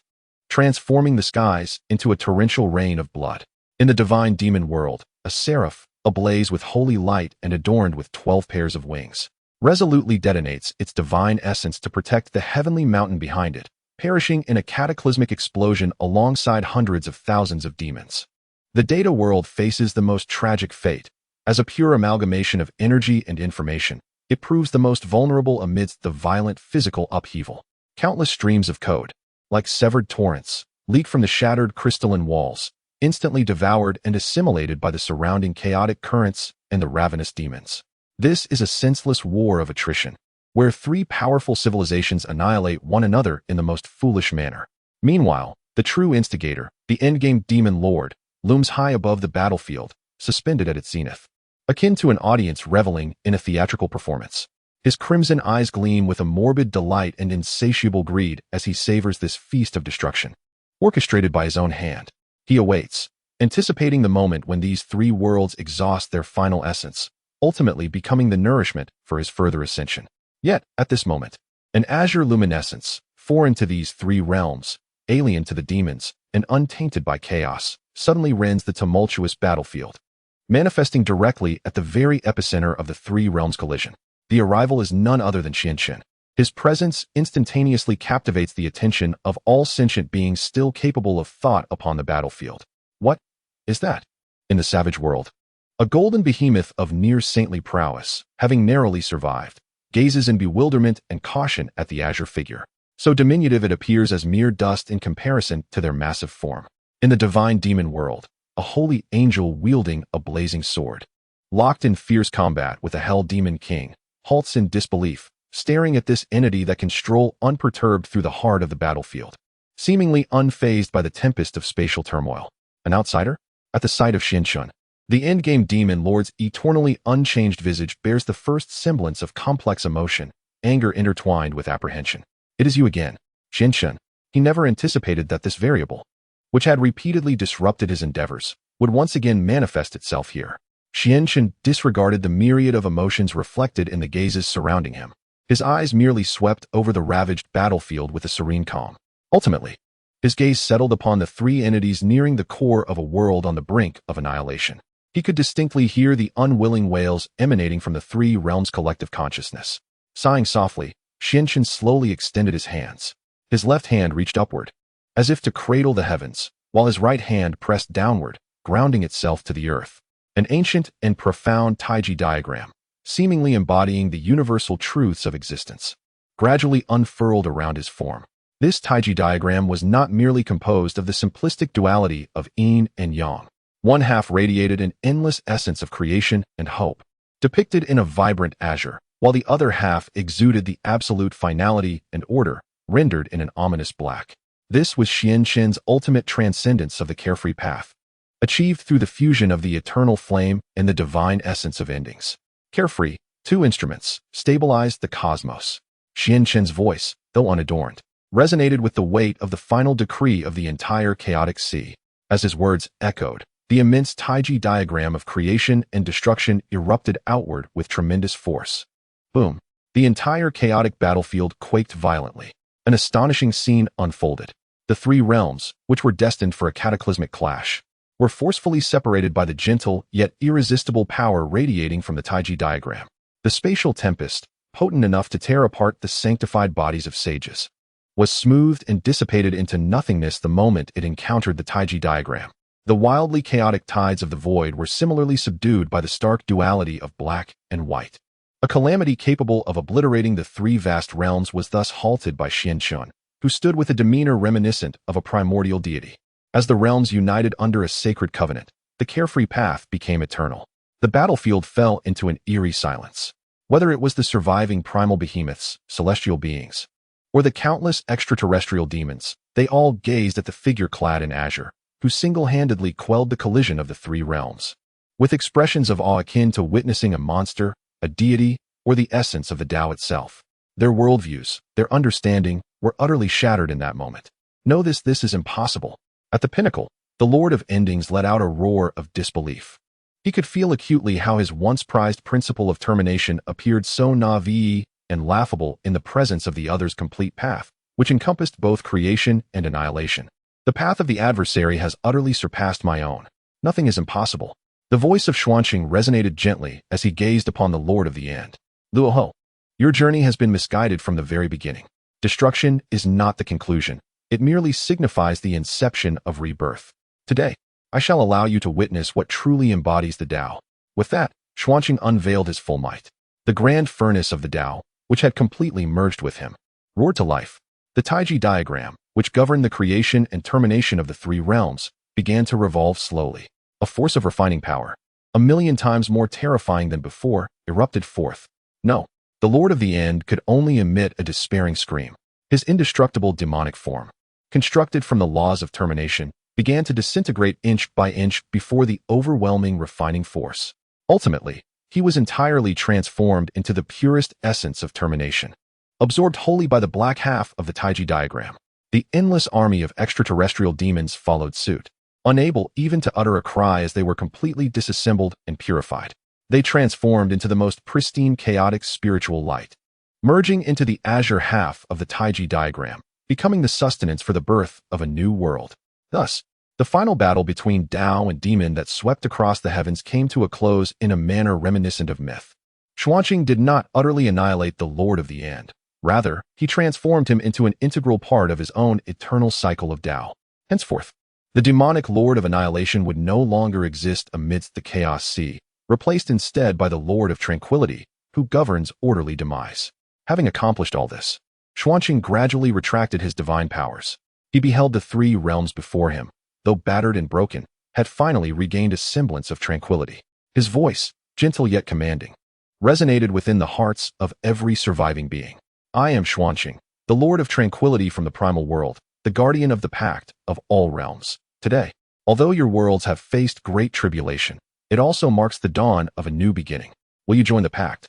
transforming the skies into a torrential rain of blood. In the divine demon world, a seraph, ablaze with holy light and adorned with 12 pairs of wings, resolutely detonates its divine essence to protect the heavenly mountain behind it, perishing in a cataclysmic explosion alongside hundreds of thousands of demons. The data world faces the most tragic fate. As a pure amalgamation of energy and information, it proves the most vulnerable amidst the violent physical upheaval. Countless streams of code, like severed torrents, leak from the shattered crystalline walls, instantly devoured and assimilated by the surrounding chaotic currents and the ravenous demons. This is a senseless war of attrition, where three powerful civilizations annihilate one another in the most foolish manner. Meanwhile, the true instigator, the endgame demon lord, looms high above the battlefield, suspended at its zenith, akin to an audience reveling in a theatrical performance. His crimson eyes gleam with a morbid delight and insatiable greed as he savors this feast of destruction, orchestrated by his own hand. He awaits, anticipating the moment when these three worlds exhaust their final essence, ultimately becoming the nourishment for his further ascension. Yet, at this moment, an azure luminescence, foreign to these three realms, alien to the demons, and untainted by chaos, suddenly rends the tumultuous battlefield, manifesting directly at the very epicenter of the three realms' collision. The arrival is none other than Lin Chen. His presence instantaneously captivates the attention of all sentient beings still capable of thought upon the battlefield. What is that? In the savage world, a golden behemoth of near-saintly prowess, having narrowly survived, gazes in bewilderment and caution at the azure figure. So diminutive it appears as mere dust in comparison to their massive form. In the divine demon world, a holy angel wielding a blazing sword, locked in fierce combat with a hell demon king, halts in disbelief, staring at this entity that can stroll unperturbed through the heart of the battlefield, seemingly unfazed by the tempest of spatial turmoil. An outsider? At the sight of Lin Chen, the endgame demon lord's eternally unchanged visage bears the first semblance of complex emotion, anger intertwined with apprehension. It is you again, Lin Chen. He never anticipated that this variable, which had repeatedly disrupted his endeavors, would once again manifest itself here. Lin Chen disregarded the myriad of emotions reflected in the gazes surrounding him. His eyes merely swept over the ravaged battlefield with a serene calm. Ultimately, his gaze settled upon the three entities nearing the core of a world on the brink of annihilation. He could distinctly hear the unwilling wails emanating from the three realms' collective consciousness. Sighing softly, Lin Chen slowly extended his hands. His left hand reached upward, as if to cradle the heavens, while his right hand pressed downward, grounding itself to the earth. An ancient and profound Taiji diagram, seemingly embodying the universal truths of existence, gradually unfurled around his form. This Taiji diagram was not merely composed of the simplistic duality of yin and yang. One half radiated an endless essence of creation and hope, depicted in a vibrant azure, while the other half exuded the absolute finality and order, rendered in an ominous black. This was Lin Chen's ultimate transcendence of the carefree path, achieved through the fusion of the eternal flame and the divine essence of endings. Carefree, two instruments, stabilized the cosmos. Lin Chen's voice, though unadorned, resonated with the weight of the final decree of the entire chaotic sea. As his words echoed, the immense Taiji diagram of creation and destruction erupted outward with tremendous force. Boom! The entire chaotic battlefield quaked violently. An astonishing scene unfolded. The three realms, which were destined for a cataclysmic clash, were forcefully separated by the gentle yet irresistible power radiating from the Taiji diagram. The spatial tempest, potent enough to tear apart the sanctified bodies of sages, was smoothed and dissipated into nothingness the moment it encountered the Taiji diagram. The wildly chaotic tides of the void were similarly subdued by the stark duality of black and white. A calamity capable of obliterating the three vast realms was thus halted by Lin Chen, who stood with a demeanor reminiscent of a primordial deity. As the realms united under a sacred covenant, the carefree path became eternal. The battlefield fell into an eerie silence. Whether it was the surviving primal behemoths, celestial beings, or the countless extraterrestrial demons, they all gazed at the figure clad in azure, who single-handedly quelled the collision of the three realms. With expressions of awe akin to witnessing a monster, a deity, or the essence of the Tao itself. Their worldviews, their understanding, were utterly shattered in that moment. Know this is impossible. At the pinnacle, the Lord of Endings let out a roar of disbelief. He could feel acutely how his once prized principle of termination appeared so naive and laughable in the presence of the other's complete path, which encompassed both creation and annihilation. The path of the adversary has utterly surpassed my own. Nothing is impossible. The voice of Xuanqing resonated gently as he gazed upon the Lord of the End. Luoho, your journey has been misguided from the very beginning. Destruction is not the conclusion. It merely signifies the inception of rebirth. Today, I shall allow you to witness what truly embodies the Tao. With that, Xuanqing unveiled his full might. The grand furnace of the Tao, which had completely merged with him, roared to life. The Taiji diagram, which governed the creation and termination of the three realms, began to revolve slowly. A force of refining power, 1,000,000 times more terrifying than before, erupted forth. No, the Lord of the End could only emit a despairing scream. His indestructible demonic form, constructed from the laws of termination, began to disintegrate inch by inch before the overwhelming refining force. Ultimately, he was entirely transformed into the purest essence of termination. Absorbed wholly by the black half of the Taiji diagram, the endless army of extraterrestrial demons followed suit. Unable even to utter a cry as they were completely disassembled and purified, they transformed into the most pristine chaotic spiritual light, merging into the azure half of the Taiji diagram, becoming the sustenance for the birth of a new world. Thus, the final battle between Tao and demon that swept across the heavens came to a close in a manner reminiscent of myth. Xuanqing did not utterly annihilate the Lord of the End. Rather, he transformed him into an integral part of his own eternal cycle of Tao. Henceforth, the demonic Lord of Annihilation would no longer exist amidst the chaos sea, replaced instead by the Lord of Tranquility, who governs orderly demise. Having accomplished all this, Xuanqing gradually retracted his divine powers. He beheld the three realms before him, though battered and broken, had finally regained a semblance of tranquility. His voice, gentle yet commanding, resonated within the hearts of every surviving being. I am Xuanqing, the Lord of Tranquility from the primal world, the guardian of the pact of all realms. Today, although your worlds have faced great tribulation, it also marks the dawn of a new beginning. Will you join the pact,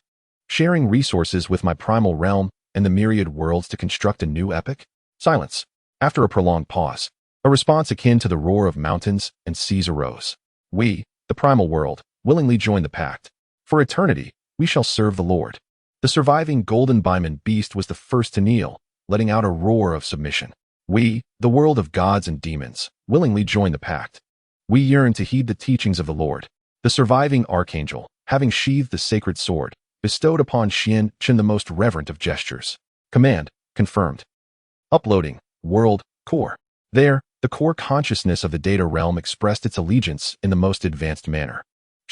sharing resources with my primal realm and the myriad worlds to construct a new epic? Silence. After a prolonged pause, a response akin to the roar of mountains and seas arose. We, the primal world, willingly join the pact. For eternity, we shall serve the Lord. The surviving golden Baiman beast was the first to kneel, letting out a roar of submission. We, the world of gods and demons, willingly join the pact. We yearn to heed the teachings of the Lord. The surviving archangel, having sheathed the sacred sword, bestowed upon Lin Chen the most reverent of gestures. Command, confirmed. Uploading, world, core. There, the core consciousness of the data realm expressed its allegiance in the most advanced manner.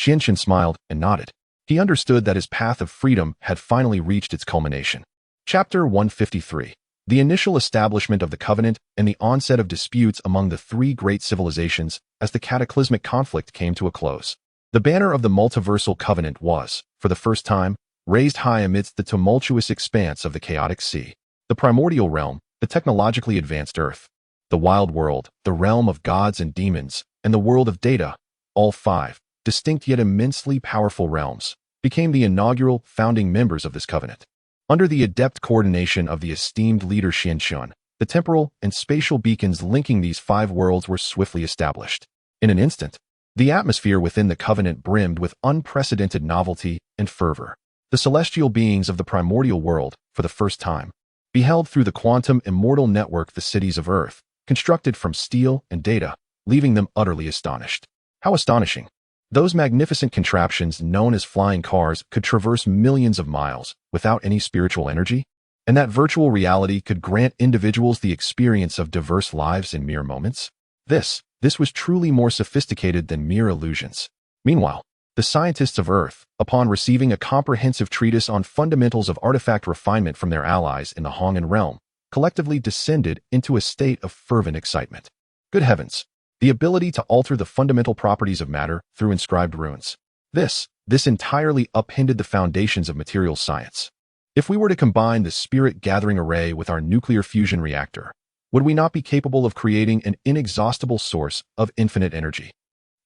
Lin Chen smiled and nodded. He understood that his path of freedom had finally reached its culmination. Chapter 153. The initial establishment of the covenant and the onset of disputes among the three great civilizations as the cataclysmic conflict came to a close. The banner of the multiversal covenant was, for the first time, raised high amidst the tumultuous expanse of the chaotic sea. The primordial realm, the technologically advanced earth, the wild world, the realm of gods and demons, and the world of data, all five, distinct yet immensely powerful realms, became the inaugural founding members of this covenant. Under the adept coordination of the esteemed leader Lin Chen, the temporal and spatial beacons linking these five worlds were swiftly established. In an instant, the atmosphere within the covenant brimmed with unprecedented novelty and fervor. The celestial beings of the primordial world, for the first time, beheld through the quantum immortal network the cities of Earth, constructed from steel and data, leaving them utterly astonished. How astonishing! Those magnificent contraptions known as flying cars could traverse millions of miles without any spiritual energy, and that virtual reality could grant individuals the experience of diverse lives in mere moments. This was truly more sophisticated than mere illusions. Meanwhile, the scientists of Earth, upon receiving a comprehensive treatise on fundamentals of artifact refinement from their allies in the Hongjun realm, collectively descended into a state of fervent excitement. Good heavens! The ability to alter the fundamental properties of matter through inscribed runes. This entirely upended the foundations of material science. If we were to combine the spirit-gathering array with our nuclear fusion reactor, would we not be capable of creating an inexhaustible source of infinite energy?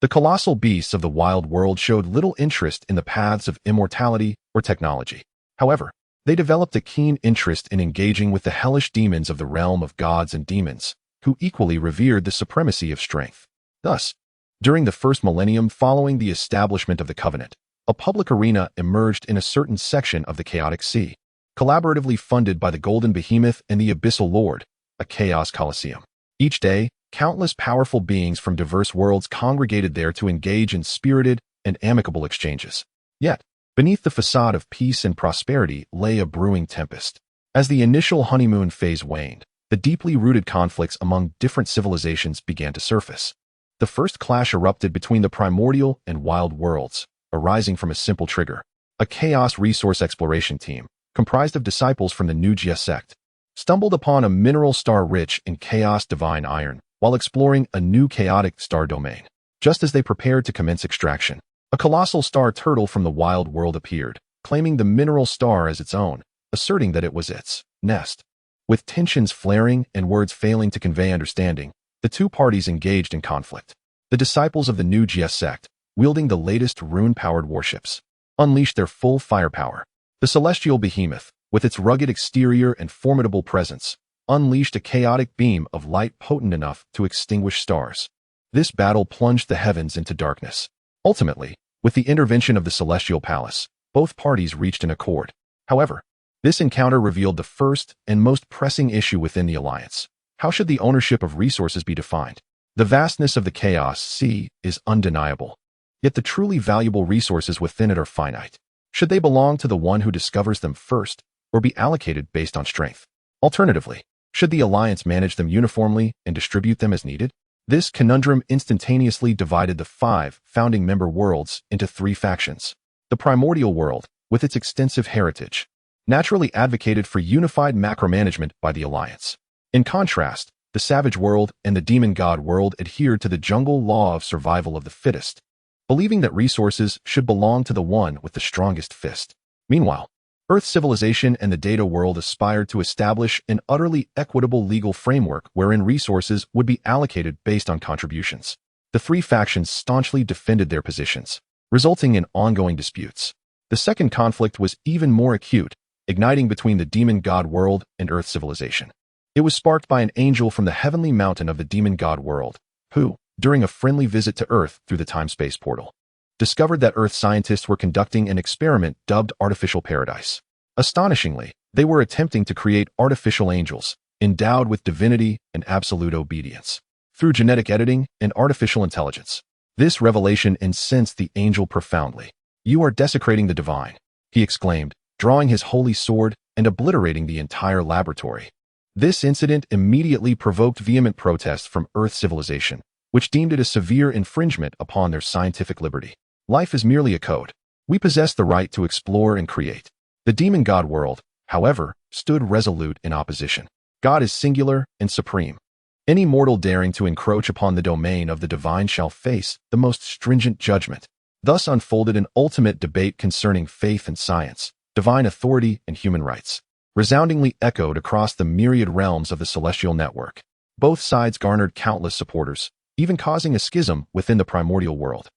The colossal beasts of the wild world showed little interest in the paths of immortality or technology. However, they developed a keen interest in engaging with the hellish demons of the realm of gods and demons, who equally revered the supremacy of strength. Thus, during the first millennium following the establishment of the Covenant, a public arena emerged in a certain section of the chaotic sea, collaboratively funded by the Golden Behemoth and the Abyssal Lord, a chaos coliseum. Each day, countless powerful beings from diverse worlds congregated there to engage in spirited and amicable exchanges. Yet, beneath the facade of peace and prosperity lay a brewing tempest. As the initial honeymoon phase waned, the deeply rooted conflicts among different civilizations began to surface. The first clash erupted between the primordial and wild worlds, arising from a simple trigger. A chaos resource exploration team, comprised of disciples from the New Jia sect, stumbled upon a mineral star rich in chaos divine iron while exploring a new chaotic star domain. Just as they prepared to commence extraction, a colossal star turtle from the wild world appeared, claiming the mineral star as its own, asserting that it was its nest. With tensions flaring and words failing to convey understanding, the two parties engaged in conflict. The disciples of the New Jia sect, wielding the latest rune-powered warships, unleashed their full firepower. The celestial behemoth, with its rugged exterior and formidable presence, unleashed a chaotic beam of light potent enough to extinguish stars. This battle plunged the heavens into darkness. Ultimately, with the intervention of the Celestial Palace, both parties reached an accord. However, this encounter revealed the first and most pressing issue within the alliance. How should the ownership of resources be defined? The vastness of the chaos sea is undeniable. Yet the truly valuable resources within it are finite. Should they belong to the one who discovers them first, or be allocated based on strength? Alternatively, should the alliance manage them uniformly and distribute them as needed? This conundrum instantaneously divided the 5 founding member worlds into 3 factions. The primordial world, with its extensive heritage, naturally advocated for unified macromanagement by the alliance. In contrast, the savage world and the demon god world adhered to the jungle law of survival of the fittest, believing that resources should belong to the one with the strongest fist. Meanwhile, Earth civilization and the data world aspired to establish an utterly equitable legal framework wherein resources would be allocated based on contributions. The 3 factions staunchly defended their positions, resulting in ongoing disputes. The second conflict was even more acute, igniting between the demon god world and Earth civilization. It was sparked by an angel from the heavenly mountain of the demon god world, who, during a friendly visit to Earth through the time-space portal, discovered that Earth scientists were conducting an experiment dubbed Artificial Paradise. Astonishingly, they were attempting to create artificial angels, endowed with divinity and absolute obedience, through genetic editing and artificial intelligence. This revelation incensed the angel profoundly. "You are desecrating the divine," he exclaimed, drawing his holy sword and obliterating the entire laboratory. This incident immediately provoked vehement protests from Earth civilization, which deemed it a severe infringement upon their scientific liberty. Life is merely a code. We possess the right to explore and create. The demon god world, however, stood resolute in opposition. God is singular and supreme. Any mortal daring to encroach upon the domain of the divine shall face the most stringent judgment. Thus unfolded an ultimate debate concerning faith and science, divine authority and human rights, resoundingly echoed across the myriad realms of the celestial network. Both sides garnered countless supporters, even causing a schism within the primordial world.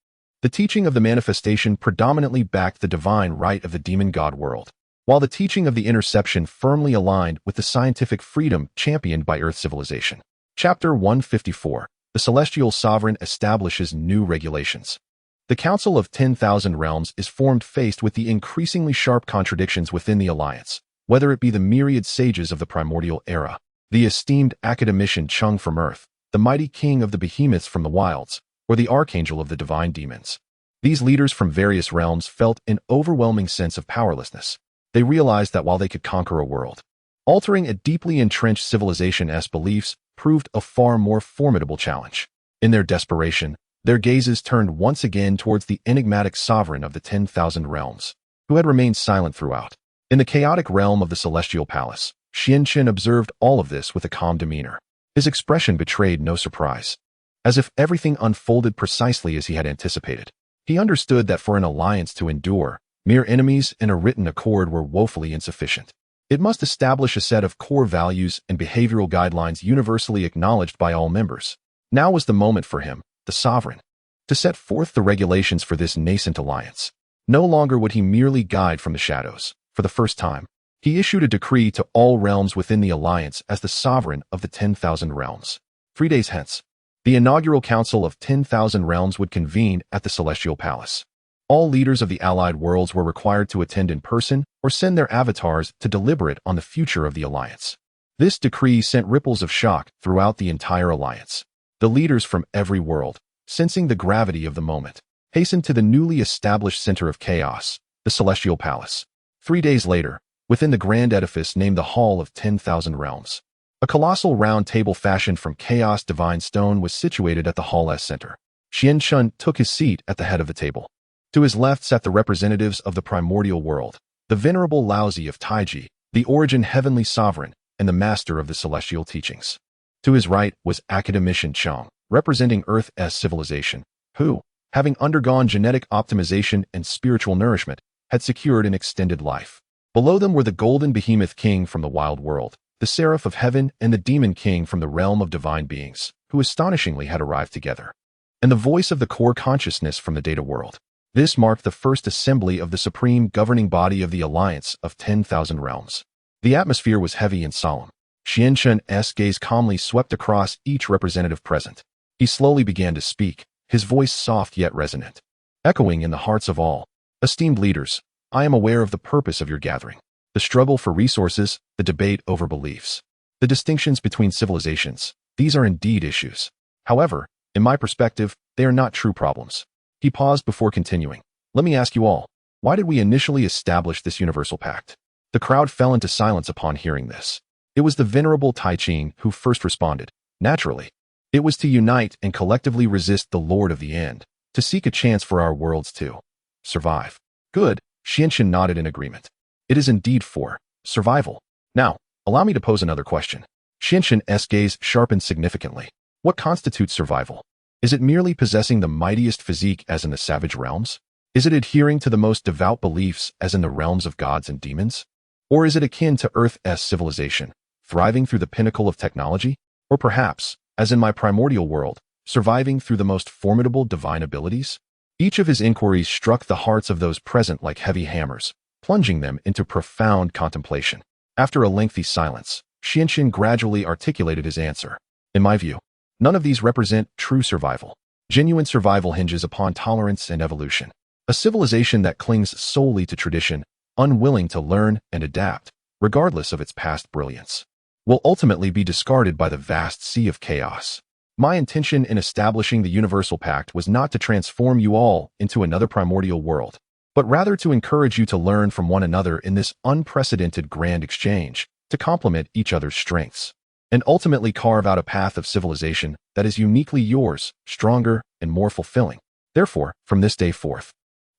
The teaching of the manifestation predominantly backed the divine right of the demon god world, while the teaching of the interception firmly aligned with the scientific freedom championed by Earth civilization. Chapter 154. The Celestial Sovereign establishes new regulations. The Council of 10,000 Realms is formed faced with the increasingly sharp contradictions within the alliance, whether it be the myriad sages of the primordial era, the esteemed academician Chung from Earth, the mighty king of the behemoths from the wilds, or the archangel of the divine demons. These leaders from various realms felt an overwhelming sense of powerlessness. They realized that while they could conquer a world, altering a deeply entrenched civilization's beliefs proved a far more formidable challenge. In their desperation, their gazes turned once again towards the enigmatic sovereign of the 10,000 realms, who had remained silent throughout. In the chaotic realm of the Celestial Palace, Lin Chen observed all of this with a calm demeanor. His expression betrayed no surprise, as if everything unfolded precisely as he had anticipated. He understood that for an alliance to endure, mere enemies and a written accord were woefully insufficient. It must establish a set of core values and behavioral guidelines universally acknowledged by all members. Now was the moment for him, the sovereign, to set forth the regulations for this nascent alliance. No longer would he merely guide from the shadows, for the first time, he issued a decree to all realms within the alliance as the sovereign of the 10,000 realms. 3 days hence, the inaugural Council of 10,000 Realms would convene at the Celestial Palace. All leaders of the allied worlds were required to attend in person or send their avatars to deliberate on the future of the alliance. This decree sent ripples of shock throughout the entire alliance. The leaders from every world, sensing the gravity of the moment, hastened to the newly established center of chaos, the Celestial Palace. 3 days later, within the grand edifice named the Hall of 10,000 Realms, a colossal round table fashioned from chaos divine stone was situated at the hall's center. Lin Chen took his seat at the head of the table. To his left sat the representatives of the primordial world, the venerable Laozi of Taiji, the origin heavenly sovereign, and the master of the celestial teachings. To his right was academician Chang, representing Earth's civilization, who, having undergone genetic optimization and spiritual nourishment, had secured an extended life. Below them were the golden behemoth king from the wild world, the seraph of heaven, and the demon king from the realm of divine beings, who astonishingly had arrived together. And the voice of the core consciousness from the data world. This marked the first assembly of the supreme governing body of the alliance of 10,000 realms. The atmosphere was heavy and solemn. Lin Chen's gaze calmly swept across each representative present. He slowly began to speak, his voice soft yet resonant, echoing in the hearts of all. Esteemed leaders, I am aware of the purpose of your gathering. The struggle for resources, the debate over beliefs, the distinctions between civilizations, these are indeed issues. However, in my perspective, they are not true problems. He paused before continuing. Let me ask you all, why did we initially establish this universal pact? The crowd fell into silence upon hearing this. It was the venerable Tai Ching who first responded. Naturally, it was to unite and collectively resist the Lord of the End, to seek a chance for our worlds to survive. Good, Lin Chen nodded in agreement. It is indeed for survival. Now, allow me to pose another question. Lin Chen's gaze sharpened significantly. What constitutes survival? Is it merely possessing the mightiest physique as in the savage realms? Is it adhering to the most devout beliefs as in the realms of gods and demons? Or is it akin to Earth's civilization, thriving through the pinnacle of technology? Or perhaps, as in my primordial world, surviving through the most formidable divine abilities? Each of his inquiries struck the hearts of those present like heavy hammers, plunging them into profound contemplation. After a lengthy silence, Lin Chen gradually articulated his answer. In my view, none of these represent true survival. Genuine survival hinges upon tolerance and evolution. A civilization that clings solely to tradition, unwilling to learn and adapt, regardless of its past brilliance, will ultimately be discarded by the vast sea of chaos. My intention in establishing the Universal Pact was not to transform you all into another primordial world, but rather to encourage you to learn from one another in this unprecedented grand exchange, to complement each other's strengths, and ultimately carve out a path of civilization that is uniquely yours, stronger and more fulfilling. Therefore, from this day forth,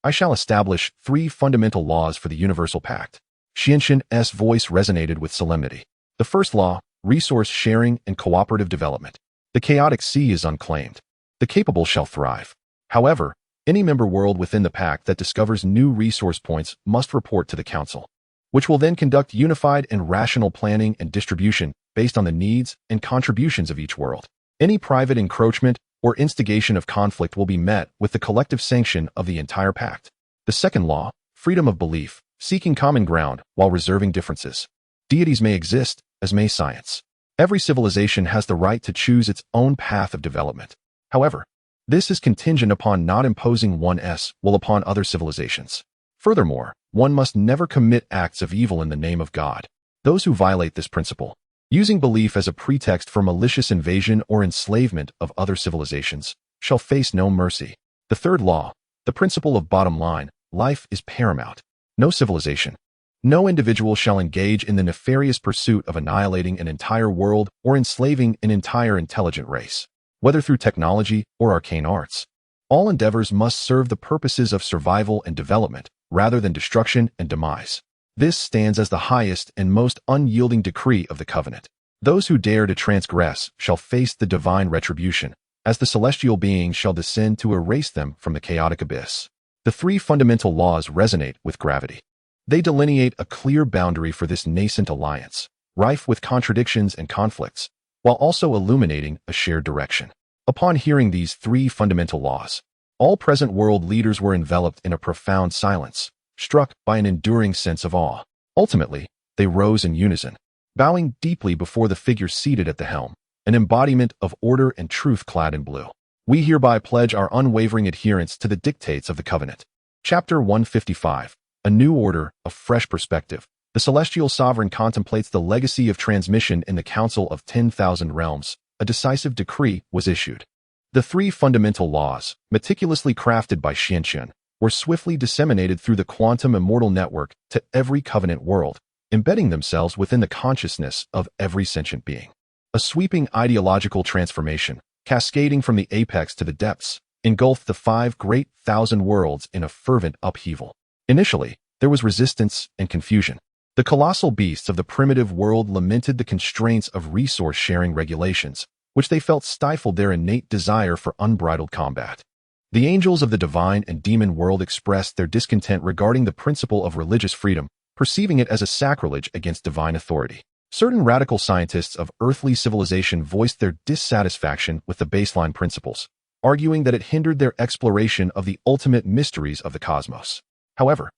I shall establish 3 fundamental laws for the Universal Pact. Lin Chen's voice resonated with solemnity. The first law, resource sharing and cooperative development. The chaotic sea is unclaimed. The capable shall thrive. However, any member world within the pact that discovers new resource points must report to the Council, which will then conduct unified and rational planning and distribution based on the needs and contributions of each world. Any private encroachment or instigation of conflict will be met with the collective sanction of the entire pact. The second law, freedom of belief, seeking common ground while reserving differences. Deities may exist, as may science. Every civilization has the right to choose its own path of development. However, this is contingent upon not imposing one's will upon other civilizations. Furthermore, one must never commit acts of evil in the name of God. Those who violate this principle, using belief as a pretext for malicious invasion or enslavement of other civilizations, shall face no mercy. The third law, the principle of bottom line, life is paramount. No civilization, no individual shall engage in the nefarious pursuit of annihilating an entire world or enslaving an entire intelligent race, whether through technology or arcane arts. All endeavors must serve the purposes of survival and development, rather than destruction and demise. This stands as the highest and most unyielding decree of the covenant. Those who dare to transgress shall face the divine retribution, as the celestial beings shall descend to erase them from the chaotic abyss. The 3 fundamental laws resonate with gravity. They delineate a clear boundary for this nascent alliance, rife with contradictions and conflicts, while also illuminating a shared direction. Upon hearing these 3 fundamental laws, all present world leaders were enveloped in a profound silence. struck by an enduring sense of awe. Ultimately, they rose in unison, bowing deeply before the figure seated at the helm, an embodiment of order and truth clad in blue. We hereby pledge our unwavering adherence to the dictates of the covenant. Chapter 155. A New Order, a Fresh Perspective. The celestial sovereign contemplates the legacy of transmission in the Council of 10,000 Realms. A decisive decree was issued. The three fundamental laws, meticulously crafted by Lin Chen, were swiftly disseminated through the quantum immortal network to every covenant world, embedding themselves within the consciousness of every sentient being. A sweeping ideological transformation, cascading from the apex to the depths, engulfed the 5 great thousand worlds in a fervent upheaval. Initially, there was resistance and confusion. The colossal beasts of the primitive world lamented the constraints of resource-sharing regulations, which they felt stifled their innate desire for unbridled combat. The angels of the divine and demon world expressed their discontent regarding the principle of religious freedom, perceiving it as a sacrilege against divine authority. Certain radical scientists of earthly civilization voiced their dissatisfaction with the baseline principles, arguing that it hindered their exploration of the ultimate mysteries of the cosmos. However,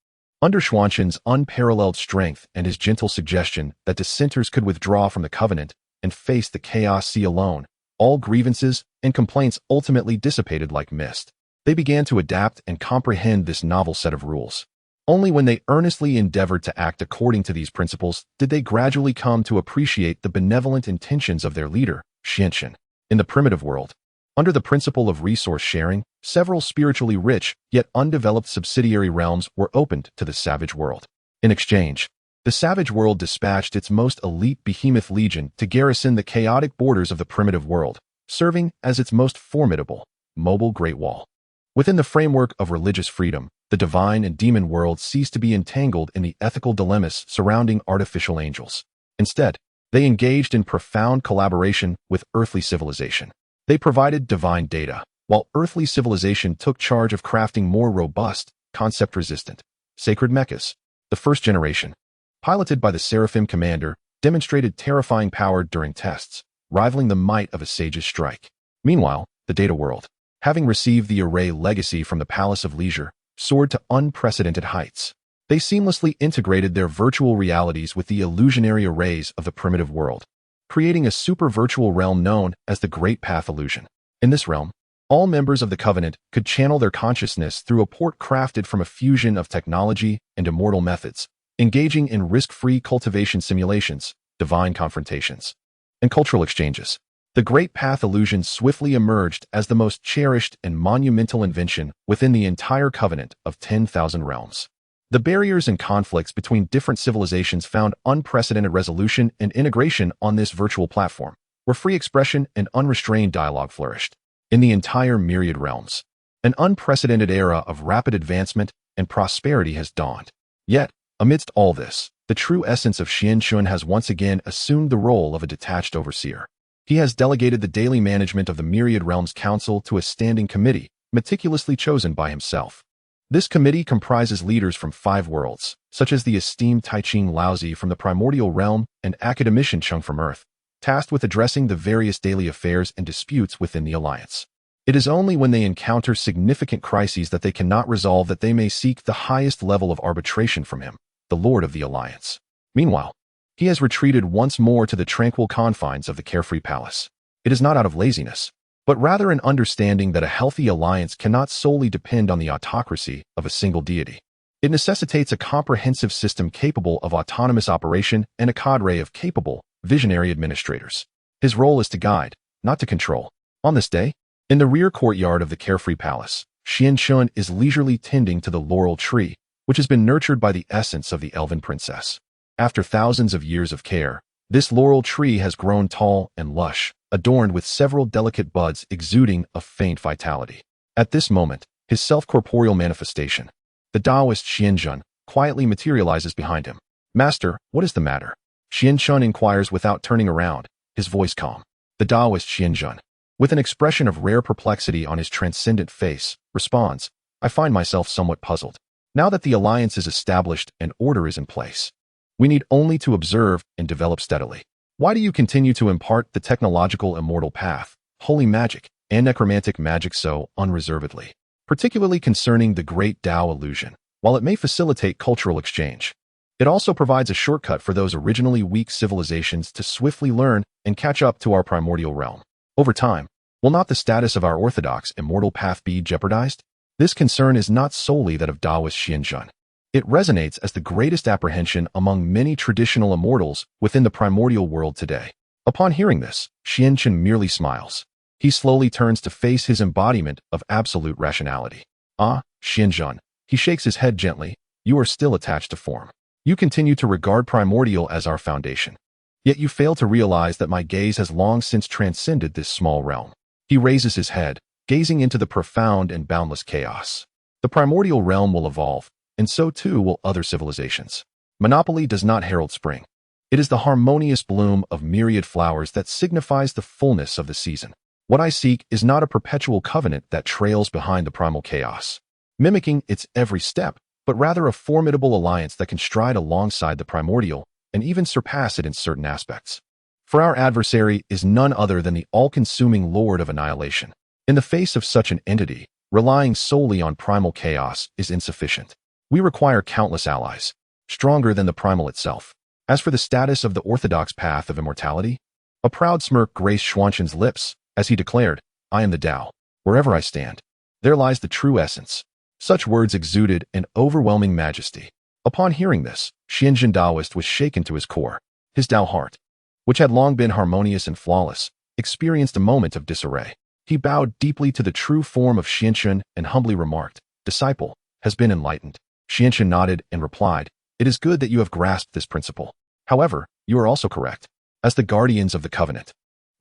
under Xuanzhen's unparalleled strength and his gentle suggestion that dissenters could withdraw from the covenant and face the chaos sea alone, all grievances and complaints ultimately dissipated like mist. They began to adapt and comprehend this novel set of rules. Only when they earnestly endeavored to act according to these principles did they gradually come to appreciate the benevolent intentions of their leader, Lin Chen. In the primitive world, under the principle of resource sharing, several spiritually rich yet undeveloped subsidiary realms were opened to the savage world. In exchange, the savage world dispatched its most elite behemoth legion to garrison the chaotic borders of the primitive world, serving as its most formidable, mobile Great Wall. Within the framework of religious freedom, the divine and demon worlds ceased to be entangled in the ethical dilemmas surrounding artificial angels. Instead, they engaged in profound collaboration with earthly civilization. They provided divine data, while earthly civilization took charge of crafting more robust, concept-resistant, sacred mechas. The first generation, piloted by the Seraphim commander, demonstrated terrifying power during tests, rivaling the might of a sage's strike. Meanwhile, the data world, having received the array legacy from the Palace of Leisure, soared to unprecedented heights. They seamlessly integrated their virtual realities with the illusionary arrays of the primitive world, creating a super-virtual realm known as the Great Path Illusion. In this realm, all members of the Covenant could channel their consciousness through a port crafted from a fusion of technology and immortal methods, engaging in risk-free cultivation simulations, divine confrontations, and cultural exchanges. The Great Path Illusion swiftly emerged as the most cherished and monumental invention within the entire Covenant of 10,000 Realms. The barriers and conflicts between different civilizations found unprecedented resolution and integration on this virtual platform, where free expression and unrestrained dialogue flourished. In the entire myriad realms, an unprecedented era of rapid advancement and prosperity has dawned. Yet, amidst all this, the true essence of Lin Chen has once again assumed the role of a detached overseer. He has delegated the daily management of the Myriad Realms Council to a standing committee, meticulously chosen by himself. This committee comprises leaders from 5 worlds, such as the esteemed Taiching Laozi from the primordial realm and academician Cheng from Earth, tasked with addressing the various daily affairs and disputes within the alliance. It is only when they encounter significant crises that they cannot resolve that they may seek the highest level of arbitration from him, the Lord of the Alliance. Meanwhile, he has retreated once more to the tranquil confines of the carefree palace. It is not out of laziness, but rather an understanding that a healthy alliance cannot solely depend on the autocracy of a single deity. It necessitates a comprehensive system capable of autonomous operation and a cadre of capable, visionary administrators. His role is to guide, not to control. On this day, in the rear courtyard of the carefree palace, Lin Chen is leisurely tending to the laurel tree, which has been nurtured by the essence of the elven princess. After thousands of years of care, this laurel tree has grown tall and lush, adorned with several delicate buds exuding a faint vitality. At this moment, his self-corporeal manifestation, the Daoist Hongjun, quietly materializes behind him. "Master, what is the matter?" Lin Chen inquires without turning around, his voice calm. The Daoist Hongjun, with an expression of rare perplexity on his transcendent face, responds, "I find myself somewhat puzzled. Now that the alliance is established and order is in place, we need only to observe and develop steadily. Why do you continue to impart the technological immortal path, holy magic, and necromantic magic so unreservedly, particularly concerning the great Dao illusion? while it may facilitate cultural exchange. It also provides a shortcut for those originally weak civilizations to swiftly learn and catch up to our primordial realm. Over time, will not the status of our orthodox immortal path be jeopardized? This concern is not solely that of Daoist Hongjun. It resonates as the greatest apprehension among many traditional immortals within the primordial world today. Upon hearing this, Lin Chen merely smiles. He slowly turns to face his embodiment of absolute rationality. Ah, Hongjun. He shakes his head gently. You are still attached to form. You continue to regard primordial as our foundation. Yet you fail to realize that my gaze has long since transcended this small realm. He raises his head, gazing into the profound and boundless chaos. The primordial realm will evolve, and so too will other civilizations. Monopoly does not herald spring. It is the harmonious bloom of myriad flowers that signifies the fullness of the season. What I seek is not a perpetual covenant that trails behind the primal chaos, mimicking its every step, but rather a formidable alliance that can stride alongside the primordial and even surpass it in certain aspects. For our adversary is none other than the all-consuming Lord of Annihilation. In the face of such an entity, relying solely on primal chaos is insufficient. We require countless allies, stronger than the primal itself. As for the status of the orthodox path of immortality, a proud smirk graced Xuanzhen's lips as he declared, I am the Dao. Wherever I stand, there lies the true essence. Such words exuded an overwhelming majesty. Upon hearing this, Hongjun Daoist was shaken to his core. His Dao heart, which had long been harmonious and flawless, experienced a moment of disarray. He bowed deeply to the true form of Hongjun and humbly remarked, Disciple, has been enlightened. Hongjun nodded and replied, It is good that you have grasped this principle. However, you are also correct. As the guardians of the covenant,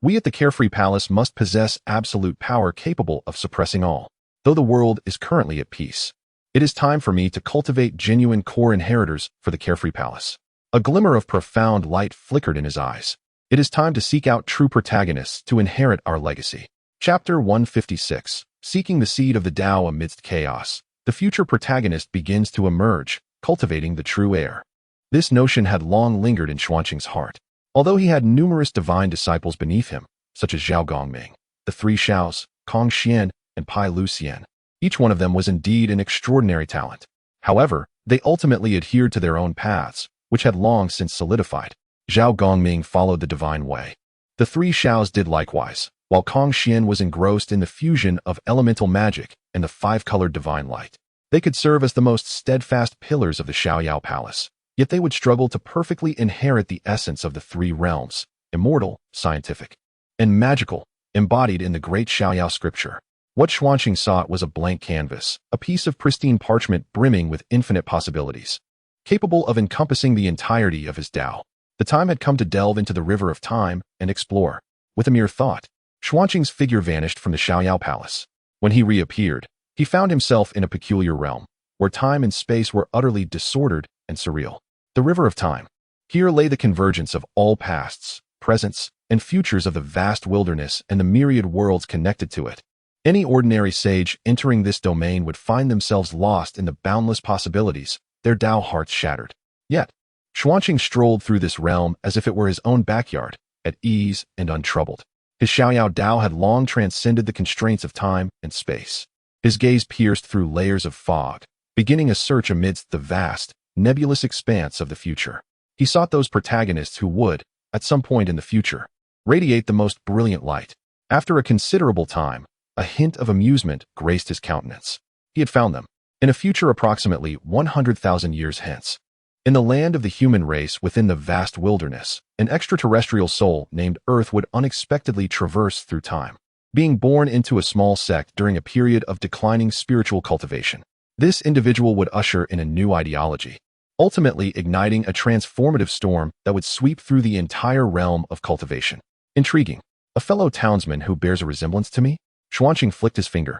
we at the Carefree Palace must possess absolute power capable of suppressing all. Though the world is currently at peace, it is time for me to cultivate genuine core inheritors for the Carefree Palace. A glimmer of profound light flickered in his eyes. It is time to seek out true protagonists to inherit our legacy. Chapter 156. Seeking the seed of the Dao amidst chaos. The future protagonist begins to emerge, cultivating the true heir. This notion had long lingered in Xuanzhen's heart. Although he had numerous divine disciples beneath him, such as Zhao Gongming, the three Shaos, Kong Xian, and Pai Lucian, each one of them was indeed an extraordinary talent. However, they ultimately adhered to their own paths, which had long since solidified. Zhao Gongming followed the divine way. The three Shaos did likewise, while Kong Xian was engrossed in the fusion of elemental magic and the five-colored divine light. They could serve as the most steadfast pillars of the Zixiao Palace, yet they would struggle to perfectly inherit the essence of the three realms, immortal, scientific, and magical, embodied in the great Xiaoyao scripture. What Xuanzhen sought was a blank canvas, a piece of pristine parchment brimming with infinite possibilities, capable of encompassing the entirety of his Dao. The time had come to delve into the river of time and explore. With a mere thought, Xuanzhen's figure vanished from the Xiaoyao Palace. When he reappeared, he found himself in a peculiar realm, where time and space were utterly disordered and surreal. The river of time. Here lay the convergence of all pasts, presents, and futures of the vast wilderness and the myriad worlds connected to it. Any ordinary sage entering this domain would find themselves lost in the boundless possibilities, their Dao hearts shattered. Yet, Xuanzhen strolled through this realm as if it were his own backyard, at ease and untroubled. His Xiaoyao Dao had long transcended the constraints of time and space. His gaze pierced through layers of fog, beginning a search amidst the vast, nebulous expanse of the future. He sought those protagonists who would, at some point in the future, radiate the most brilliant light. After a considerable time, a hint of amusement graced his countenance. He had found them, in a future approximately 100,000 years hence. In the land of the human race within the vast wilderness, an extraterrestrial soul named Earth would unexpectedly traverse through time, being born into a small sect during a period of declining spiritual cultivation. This individual would usher in a new ideology, ultimately igniting a transformative storm that would sweep through the entire realm of cultivation. Intriguing. A fellow townsman who bears a resemblance to me? Xuanzhen flicked his finger,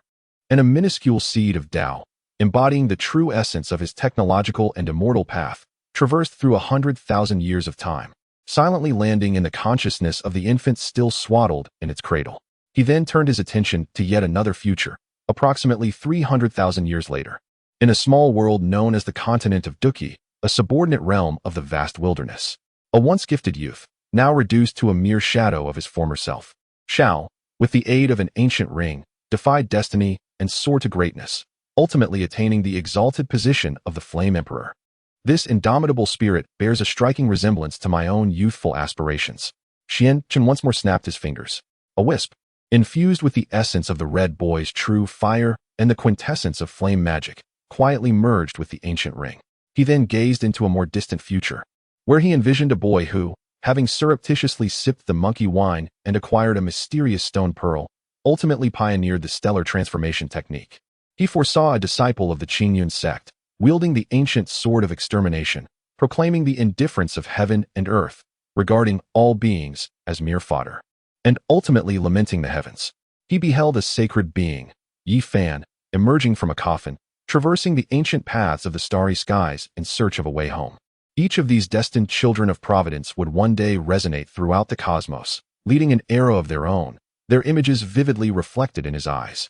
and a minuscule seed of Dao, embodying the true essence of his technological and immortal path, traversed through 100,000 years of time, silently landing in the consciousness of the infant still swaddled in its cradle. He then turned his attention to yet another future, approximately 300,000 years later, in a small world known as the continent of Duki, a subordinate realm of the vast wilderness. A once gifted youth, now reduced to a mere shadow of his former self. Shao, with the aid of an ancient ring, defied destiny and soared to greatness, ultimately attaining the exalted position of the Flame Emperor. This indomitable spirit bears a striking resemblance to my own youthful aspirations. Lin Chen once more snapped his fingers. A wisp, infused with the essence of the Red Boy's true fire and the quintessence of flame magic, quietly merged with the ancient ring. He then gazed into a more distant future, where he envisioned a boy who, having surreptitiously sipped the monkey wine and acquired a mysterious stone pearl, ultimately pioneered the stellar transformation technique. He foresaw a disciple of the Qingyun sect, wielding the ancient sword of extermination, proclaiming the indifference of heaven and earth, regarding all beings as mere fodder, and ultimately lamenting the heavens. He beheld a sacred being, Yi Fan, emerging from a coffin, traversing the ancient paths of the starry skies in search of a way home. Each of these destined children of Providence would one day resonate throughout the cosmos, leading an era of their own, their images vividly reflected in his eyes.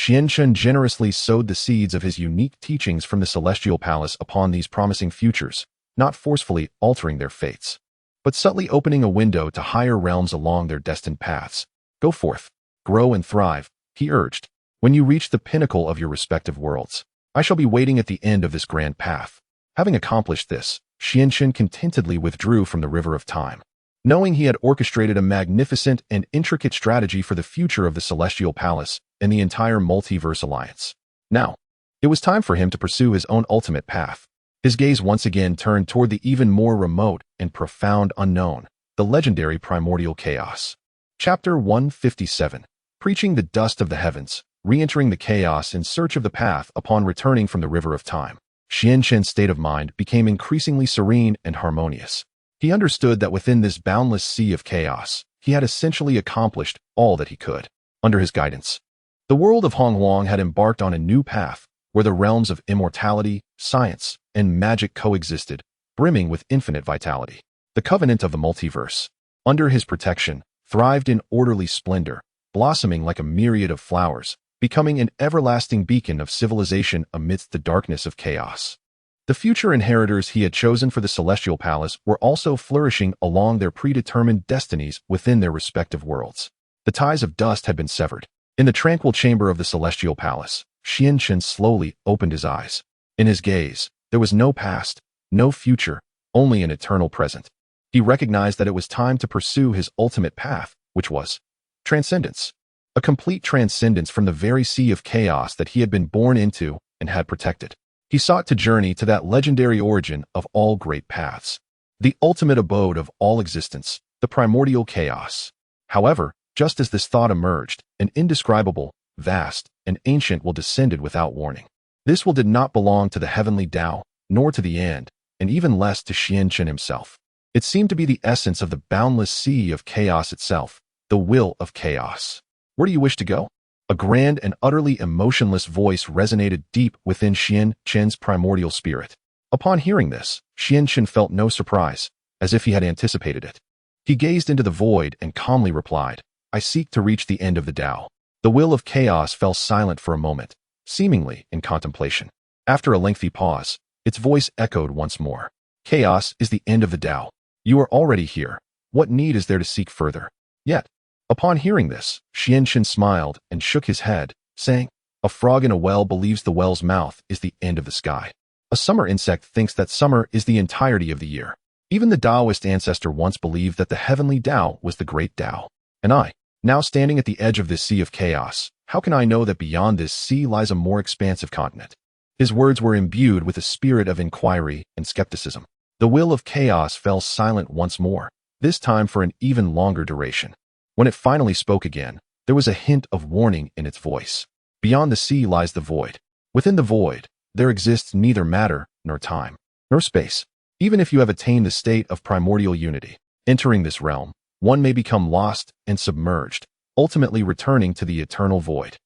Lin Chen generously sowed the seeds of his unique teachings from the Celestial Palace upon these promising futures, not forcefully altering their fates, but subtly opening a window to higher realms along their destined paths. Go forth, grow and thrive, he urged. When you reach the pinnacle of your respective worlds, I shall be waiting at the end of this grand path. Having accomplished this, Lin Chen contentedly withdrew from the river of time, knowing he had orchestrated a magnificent and intricate strategy for the future of the Celestial Palace and the entire multiverse alliance. Now, it was time for him to pursue his own ultimate path. His gaze once again turned toward the even more remote and profound unknown, the legendary primordial chaos. Chapter 157, Preaching the Dust of the Heavens, re-entering the chaos in search of the path upon returning from the river of time. Lin Chen's state of mind became increasingly serene and harmonious. He understood that within this boundless sea of chaos, he had essentially accomplished all that he could. Under his guidance, the world of Hongjun had embarked on a new path where the realms of immortality, science, and magic coexisted, brimming with infinite vitality. The covenant of the multiverse, under his protection, thrived in orderly splendor, blossoming like a myriad of flowers, becoming an everlasting beacon of civilization amidst the darkness of chaos. The future inheritors he had chosen for the Celestial Palace were also flourishing along their predetermined destinies within their respective worlds. The ties of dust had been severed. In the tranquil chamber of the Celestial Palace, Lin Chen slowly opened his eyes. In his gaze, there was no past, no future, only an eternal present. He recognized that it was time to pursue his ultimate path, which was transcendence. A complete transcendence from the very sea of chaos that he had been born into and had protected. He sought to journey to that legendary origin of all great paths, the ultimate abode of all existence, the primordial chaos. However, just as this thought emerged, an indescribable, vast, and ancient will descended without warning. This will did not belong to the Heavenly Dao, nor to the end, and even less to Lin Chen himself. It seemed to be the essence of the boundless sea of chaos itself, the will of chaos. Where do you wish to go? A grand and utterly emotionless voice resonated deep within Lin Chen's primordial spirit. Upon hearing this, Lin Chen felt no surprise, as if he had anticipated it. He gazed into the void and calmly replied, I seek to reach the end of the Dao. The will of chaos fell silent for a moment, seemingly in contemplation. After a lengthy pause, its voice echoed once more. Chaos is the end of the Dao. You are already here. What need is there to seek further? Yet, upon hearing this, Lin Chen smiled and shook his head, saying, A frog in a well believes the well's mouth is the end of the sky. A summer insect thinks that summer is the entirety of the year. Even the Daoist ancestor once believed that the Heavenly Dao was the great Dao. And I, now standing at the edge of this sea of chaos, how can I know that beyond this sea lies a more expansive continent? His words were imbued with a spirit of inquiry and skepticism. The will of chaos fell silent once more, this time for an even longer duration. When it finally spoke again, there was a hint of warning in its voice. Beyond the sea lies the void. Within the void, there exists neither matter, nor time, nor space. Even if you have attained the state of primordial unity, entering this realm, one may become lost and submerged, ultimately returning to the eternal void.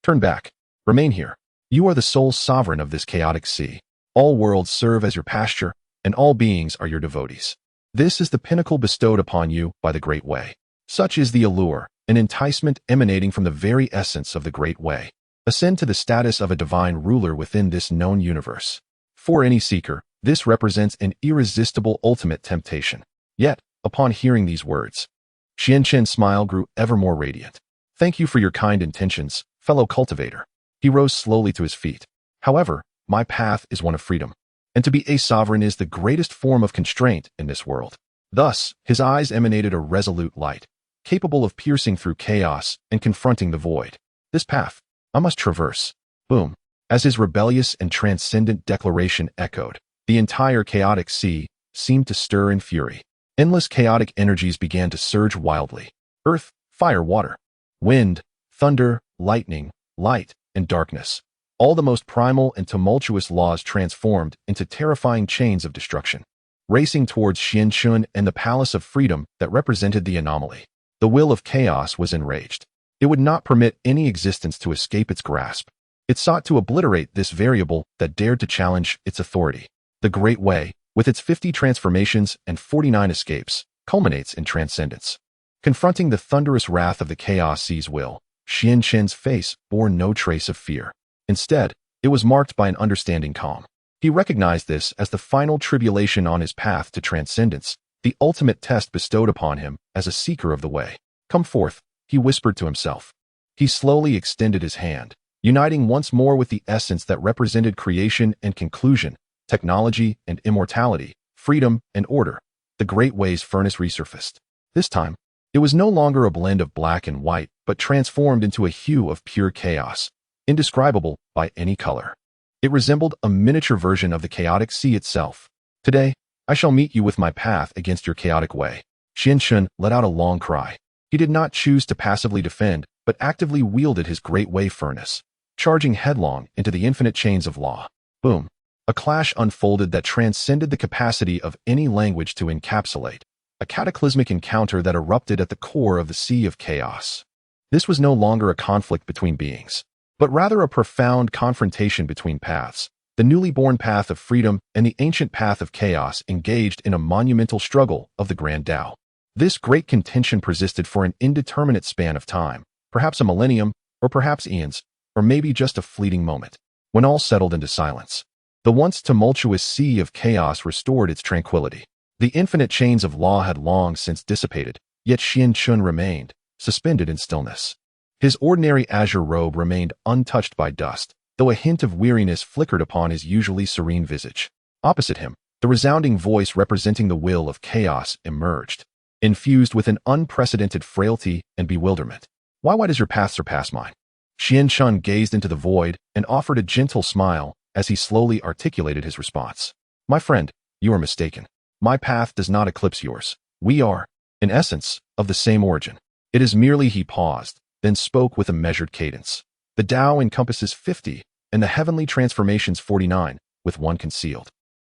Turn back. Remain here. You are the sole sovereign of this chaotic sea. All worlds serve as your pasture, and all beings are your devotees. This is the pinnacle bestowed upon you by the Great Way. Such is the allure, an enticement emanating from the very essence of the Great Way. Ascend to the status of a divine ruler within this known universe. For any seeker, this represents an irresistible ultimate temptation. Yet, upon hearing these words, Lin Chen's smile grew ever more radiant. Thank you for your kind intentions, fellow cultivator. He rose slowly to his feet. However, my path is one of freedom, and to be a sovereign is the greatest form of constraint in this world. Thus, his eyes emanated a resolute light, capable of piercing through chaos and confronting the void. This path, I must traverse. Boom. As his rebellious and transcendent declaration echoed, the entire chaotic sea seemed to stir in fury. Endless chaotic energies began to surge wildly. Earth, fire, water, wind, thunder, lightning, light, and darkness. All the most primal and tumultuous laws transformed into terrifying chains of destruction, racing towards Xianchun and the Palace of Freedom that represented the anomaly. The will of chaos was enraged. It would not permit any existence to escape its grasp. It sought to obliterate this variable that dared to challenge its authority. The Great Way, with its 50 transformations and 49 escapes, culminates in transcendence. Confronting the thunderous wrath of the Chaos Sea's will, Xianchun's face bore no trace of fear. Instead, it was marked by an understanding calm. He recognized this as the final tribulation on his path to transcendence, the ultimate test bestowed upon him as a seeker of the way. Come forth, he whispered to himself. He slowly extended his hand, uniting once more with the essence that represented creation and conclusion, technology and immortality, freedom and order. The Great Way's furnace resurfaced. This time, it was no longer a blend of black and white, but transformed into a hue of pure chaos, indescribable by any color. It resembled a miniature version of the chaotic sea itself. Today, I shall meet you with my path against your chaotic way. Xianchun let out a long cry. He did not choose to passively defend, but actively wielded his Great Way furnace, charging headlong into the infinite chains of law. Boom. A clash unfolded that transcended the capacity of any language to encapsulate, a cataclysmic encounter that erupted at the core of the sea of chaos. This was no longer a conflict between beings, but rather a profound confrontation between paths. The newly born path of freedom and the ancient path of chaos engaged in a monumental struggle of the Grand Dao. This great contention persisted for an indeterminate span of time, perhaps a millennium, or perhaps eons, or maybe just a fleeting moment. When all settled into silence, the once tumultuous sea of chaos restored its tranquility. The infinite chains of law had long since dissipated, yet Xianchun remained, suspended in stillness. His ordinary azure robe remained untouched by dust, though a hint of weariness flickered upon his usually serene visage. Opposite him, the resounding voice representing the will of chaos emerged, infused with an unprecedented frailty and bewilderment. Why does your path surpass mine? Xianchun gazed into the void and offered a gentle smile as he slowly articulated his response. My friend, you are mistaken. My path does not eclipse yours. We are, in essence, of the same origin. It is merely he paused, then spoke with a measured cadence. The Tao encompasses 50, and the heavenly transformations 49, with one concealed.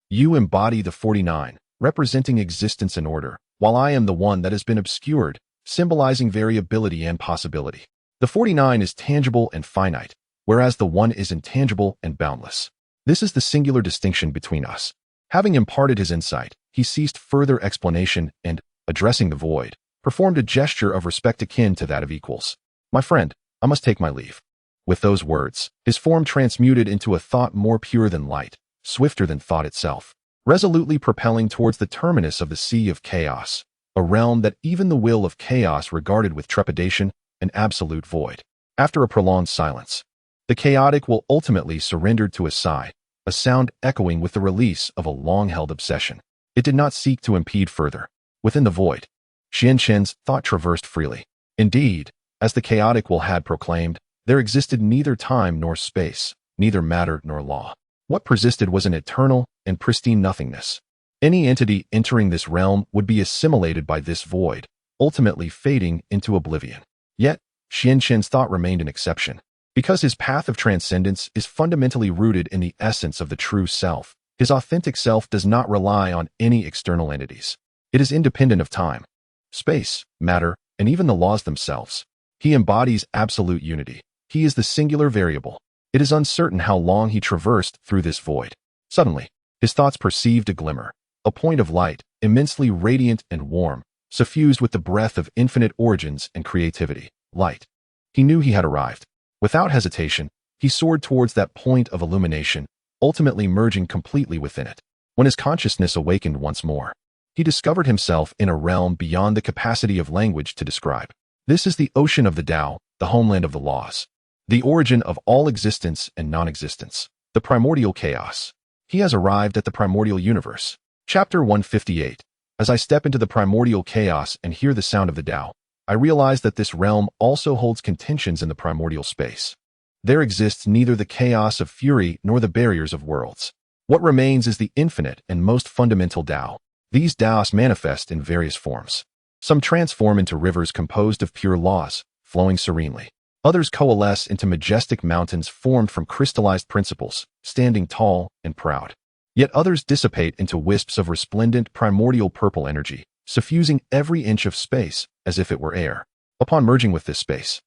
You embody the 49, representing existence and order, while I am the one that has been obscured, symbolizing variability and possibility. The 49 is tangible and finite, whereas the one is intangible and boundless. This is the singular distinction between us. Having imparted his insight, he ceased further explanation and, addressing the void, performed a gesture of respect akin to that of equals. My friend, I must take my leave. With those words, his form transmuted into a thought more pure than light, swifter than thought itself, resolutely propelling towards the terminus of the sea of chaos, a realm that even the will of chaos regarded with trepidation, an absolute void. After a prolonged silence, the chaotic will ultimately surrendered to a sigh, a sound echoing with the release of a long-held obsession. It did not seek to impede further. Within the void, Xianchun's thought traversed freely. Indeed, as the chaotic will had proclaimed, there existed neither time nor space, neither matter nor law. What persisted was an eternal and pristine nothingness. Any entity entering this realm would be assimilated by this void, ultimately fading into oblivion. Yet, Xianchun's thought remained an exception. Because his path of transcendence is fundamentally rooted in the essence of the true self, his authentic self does not rely on any external entities. It is independent of time, space, matter, and even the laws themselves. He embodies absolute unity. He is the singular variable. It is uncertain how long he traversed through this void. Suddenly, his thoughts perceived a glimmer, a point of light, immensely radiant and warm, suffused with the breath of infinite origins and creativity. Light. He knew he had arrived. Without hesitation, he soared towards that point of illumination, ultimately merging completely within it. When his consciousness awakened once more, he discovered himself in a realm beyond the capacity of language to describe. This is the ocean of the Tao, the homeland of the laws, the origin of all existence and non-existence. The primordial chaos. He has arrived at the primordial universe. Chapter 158. As I step into the primordial chaos and hear the sound of the Tao, I realize that this realm also holds contentions in the primordial space. There exists neither the chaos of fury nor the barriers of worlds. What remains is the infinite and most fundamental Tao. These Taoists manifest in various forms. Some transform into rivers composed of pure laws, flowing serenely. Others coalesce into majestic mountains formed from crystallized principles, standing tall and proud. Yet others dissipate into wisps of resplendent primordial purple energy, suffusing every inch of space as if it were air. Upon merging with this space,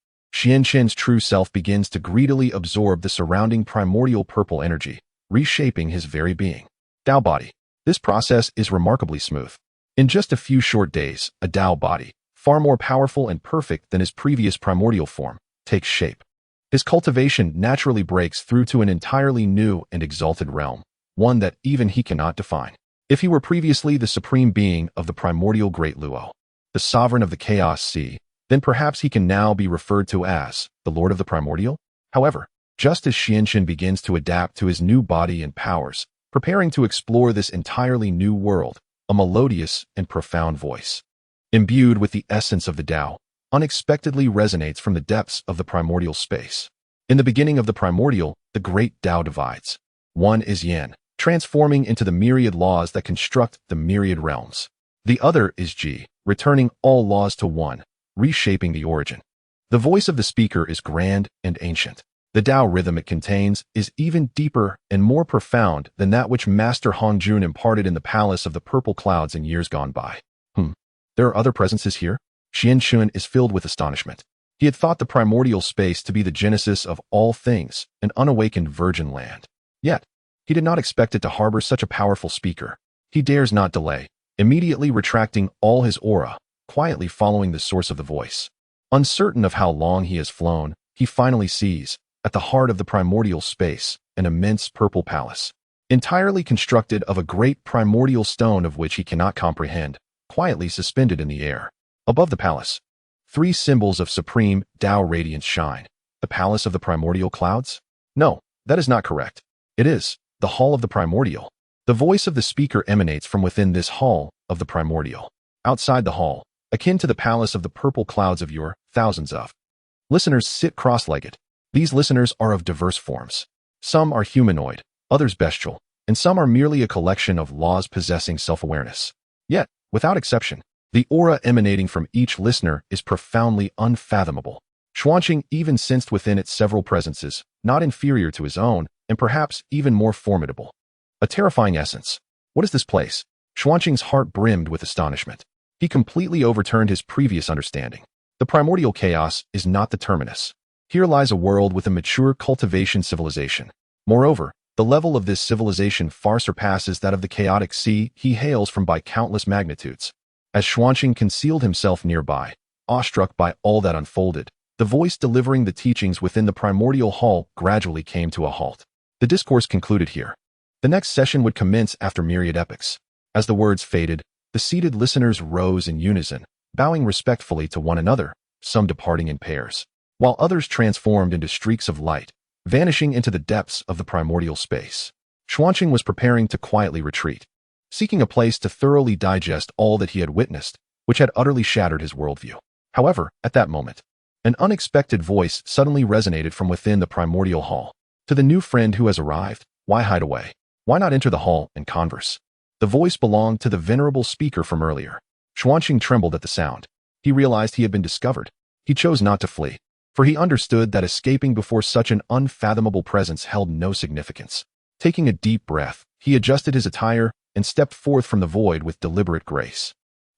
Lin Chen's true self begins to greedily absorb the surrounding primordial purple energy, reshaping his very being. Tao body. This process is remarkably smooth. In just a few short days, a Tao body, far more powerful and perfect than his previous primordial form, takes shape. His cultivation naturally breaks through to an entirely new and exalted realm, one that even he cannot define. If he were previously the supreme being of the primordial Great Luo, the sovereign of the Chaos Sea, then perhaps he can now be referred to as the Lord of the Primordial. However, just as Lin Chen begins to adapt to his new body and powers, preparing to explore this entirely new world, a melodious and profound voice, imbued with the essence of the Tao, unexpectedly resonates from the depths of the primordial space. In the beginning of the primordial, the great Tao divides. One is Yan, transforming into the myriad laws that construct the myriad realms. The other is Ji, returning all laws to one, reshaping the origin. The voice of the speaker is grand and ancient. The Tao rhythm it contains is even deeper and more profound than that which Master Hongjun imparted in the palace of the purple clouds in years gone by. There are other presences here? Lin Chen is filled with astonishment. He had thought the primordial space to be the genesis of all things, an unawakened virgin land. Yet, he did not expect it to harbor such a powerful speaker. He dares not delay, immediately retracting all his aura, quietly following the source of the voice. Uncertain of how long he has flown, he finally sees, at the heart of the primordial space, an immense purple palace, entirely constructed of a great primordial stone of which he cannot comprehend, quietly suspended in the air. Above the palace, three symbols of supreme Tao radiance shine. The palace of the primordial clouds? No, that is not correct. It is the hall of the primordial. The voice of the speaker emanates from within this hall of the primordial. Outside the hall, akin to the palace of the purple clouds of yore, thousands of listeners sit cross-legged. These listeners are of diverse forms. Some are humanoid, others bestial, and some are merely a collection of laws possessing self-awareness. Yet, without exception, the aura emanating from each listener is profoundly unfathomable. Xuanqing even sensed within it several presences, not inferior to his own, and perhaps even more formidable. A terrifying essence. What is this place? Xuanqing's heart brimmed with astonishment. He completely overturned his previous understanding. The primordial chaos is not the terminus. Here lies a world with a mature cultivation civilization. Moreover, the level of this civilization far surpasses that of the chaotic sea he hails from by countless magnitudes. As Xuanqing concealed himself nearby, awestruck by all that unfolded, the voice delivering the teachings within the primordial hall gradually came to a halt. The discourse concluded here. The next session would commence after myriad epochs. As the words faded, the seated listeners rose in unison, bowing respectfully to one another, some departing in pairs, while others transformed into streaks of light, vanishing into the depths of the primordial space. Xuanqing was preparing to quietly retreat, seeking a place to thoroughly digest all that he had witnessed, which had utterly shattered his worldview. However, at that moment, an unexpected voice suddenly resonated from within the primordial hall. To the new friend who has arrived, why hide away? Why not enter the hall and converse? The voice belonged to the venerable speaker from earlier. Xuanqing trembled at the sound. He realized he had been discovered. He chose not to flee, for he understood that escaping before such an unfathomable presence held no significance. Taking a deep breath, he adjusted his attire and stepped forth from the void with deliberate grace.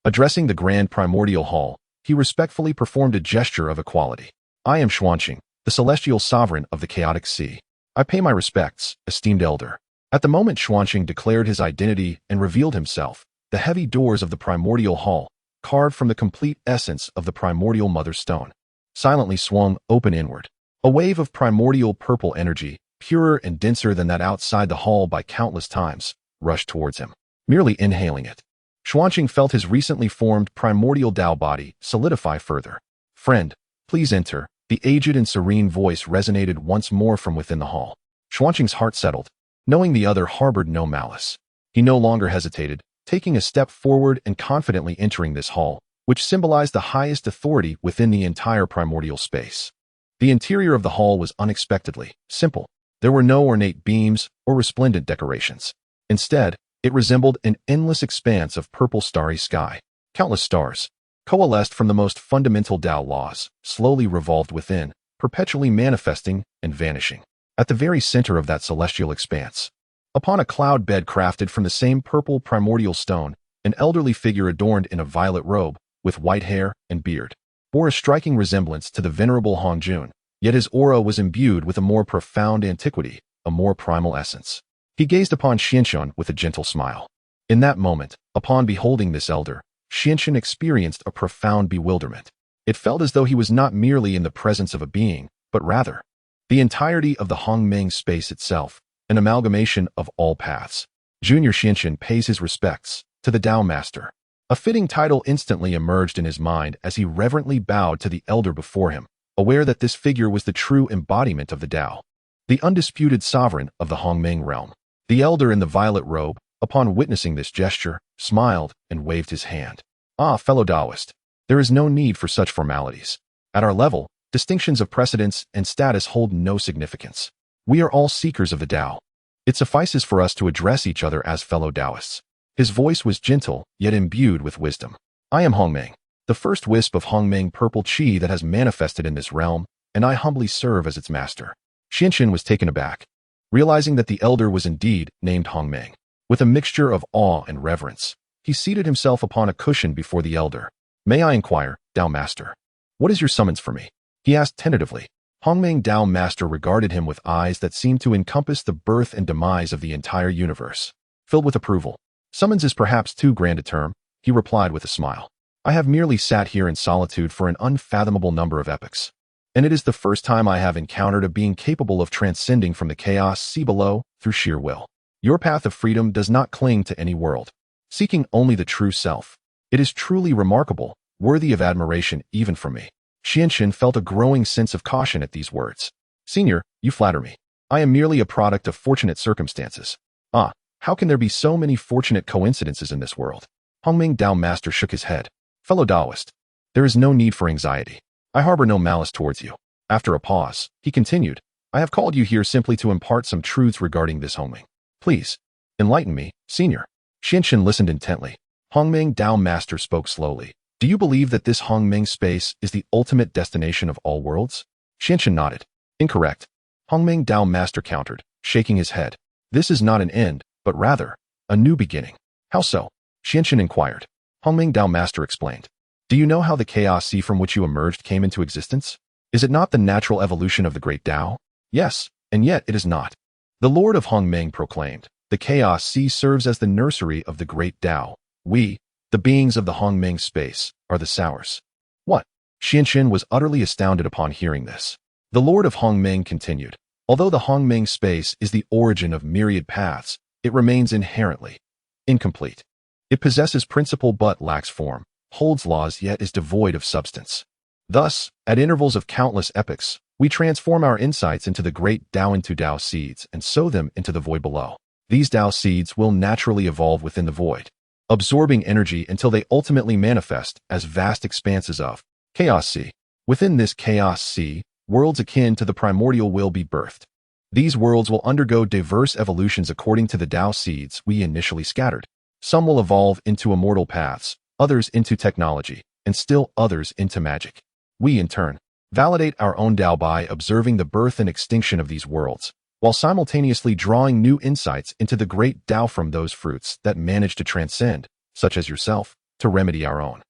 Addressing the grand primordial hall, he respectfully performed a gesture of equality. I am Xuanqing, the celestial sovereign of the chaotic sea. I pay my respects, esteemed elder. At the moment Xuanqing declared his identity and revealed himself, the heavy doors of the primordial hall, carved from the complete essence of the primordial mother stone, silently swung open inward. A wave of primordial purple energy, purer and denser than that outside the hall by countless times, rushed towards him. Merely inhaling it, Xuanqing felt his recently formed primordial Tao body solidify further. Friend, please enter. The aged and serene voice resonated once more from within the hall. Xuanqing's heart settled, knowing the other harbored no malice. He no longer hesitated, taking a step forward and confidently entering this hall, which symbolized the highest authority within the entire primordial space. The interior of the hall was unexpectedly simple. There were no ornate beams or resplendent decorations. Instead, it resembled an endless expanse of purple starry sky. Countless stars, coalesced from the most fundamental Dao laws, slowly revolved within, perpetually manifesting and vanishing. At the very center of that celestial expanse, upon a cloud bed crafted from the same purple primordial stone, an elderly figure adorned in a violet robe, with white hair and beard, bore a striking resemblance to the venerable Hongjun, yet his aura was imbued with a more profound antiquity, a more primal essence. He gazed upon Xianxun with a gentle smile. In that moment, upon beholding this elder, Xianxun experienced a profound bewilderment. It felt as though he was not merely in the presence of a being, but rather the entirety of the Hongmeng space itself, an amalgamation of all paths. Junior Xianxun pays his respects to the Dao Master. A fitting title instantly emerged in his mind as he reverently bowed to the elder before him, aware that this figure was the true embodiment of the Dao, the undisputed sovereign of the Hongmeng realm. The elder in the violet robe, upon witnessing this gesture, smiled and waved his hand. Ah, fellow Daoist, there is no need for such formalities. At our level, distinctions of precedence and status hold no significance. We are all seekers of the Dao. It suffices for us to address each other as fellow Daoists. His voice was gentle, yet imbued with wisdom. I am Hongmeng, the first wisp of Hongmeng purple qi that has manifested in this realm, and I humbly serve as its master. Xianxun was taken aback, realizing that the elder was indeed named Hongmeng. With a mixture of awe and reverence, he seated himself upon a cushion before the elder. May I inquire, Dao Master, what is your summons for me? He asked tentatively. Hongmeng Dao Master regarded him with eyes that seemed to encompass the birth and demise of the entire universe. Filled with approval. Summons is perhaps too grand a term, he replied with a smile. I have merely sat here in solitude for an unfathomable number of epochs, and it is the first time I have encountered a being capable of transcending from the chaos sea below through sheer will. Your path of freedom does not cling to any world, seeking only the true self. It is truly remarkable, worthy of admiration even from me. Xianxun felt a growing sense of caution at these words. Senior, you flatter me. I am merely a product of fortunate circumstances. Ah, how can there be so many fortunate coincidences in this world? Hongmeng Dao Master shook his head. Fellow Daoist, there is no need for anxiety. I harbor no malice towards you. After a pause, he continued, I have called you here simply to impart some truths regarding this Hongmeng. Please, enlighten me, Senior. Xianxun listened intently. Hongmeng Dao Master spoke slowly. Do you believe that this Hongmeng space is the ultimate destination of all worlds? Xianxun nodded. Incorrect. Hongmeng Dao Master countered, shaking his head. This is not an end, but rather, a new beginning. How so? Xianxun inquired. Hongmeng Dao Master explained. Do you know how the chaos sea from which you emerged came into existence? Is it not the natural evolution of the great Dao? Yes, and yet it is not. The Lord of Hongmeng proclaimed, the chaos sea serves as the nursery of the great Dao. We, the beings of the Hongmeng space, are the sours. What? Xianxun was utterly astounded upon hearing this. The Lord of Hongmeng continued, although the Hongmeng space is the origin of myriad paths, it remains inherently incomplete. It possesses principle but lacks form, holds laws yet is devoid of substance. Thus, at intervals of countless epochs, we transform our insights into the great Dao into Dao seeds and sow them into the void below. These Dao seeds will naturally evolve within the void, absorbing energy until they ultimately manifest as vast expanses of chaos sea. Within this chaos sea, worlds akin to the primordial will be birthed. These worlds will undergo diverse evolutions according to the Dao seeds we initially scattered. Some will evolve into immortal paths, others into technology, and still others into magic. We, in turn, validate our own Dao by observing the birth and extinction of these worlds, while simultaneously drawing new insights into the great Dao from those fruits that manage to transcend, such as yourself, to remedy our own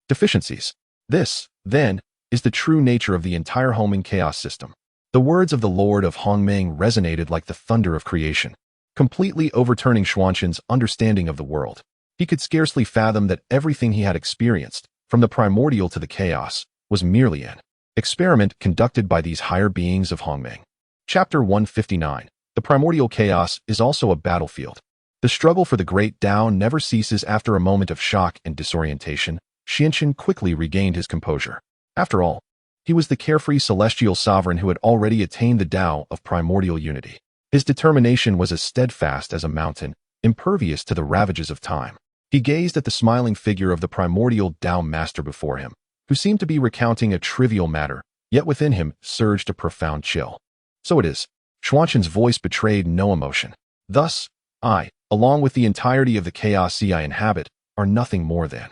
deficiencies. This, then, is the true nature of the entire Hongmeng chaos system. The words of the Lord of Hongmeng resonated like the thunder of creation, completely overturning Xuanqing's understanding of the world. He could scarcely fathom that everything he had experienced, from the primordial to the chaos, was merely an experiment conducted by these higher beings of Hongmeng. Chapter 159. The primordial chaos is also a battlefield. The struggle for the great Dao never ceases. After a moment of shock and disorientation, Xianxun quickly regained his composure. After all, he was the carefree celestial sovereign who had already attained the Dao of primordial unity. His determination was as steadfast as a mountain, impervious to the ravages of time. He gazed at the smiling figure of the primordial Dao master before him, who seemed to be recounting a trivial matter, yet within him surged a profound chill. So it is. Xuanzhen's voice betrayed no emotion. Thus, I, along with the entirety of the chaos I inhabit, are nothing more than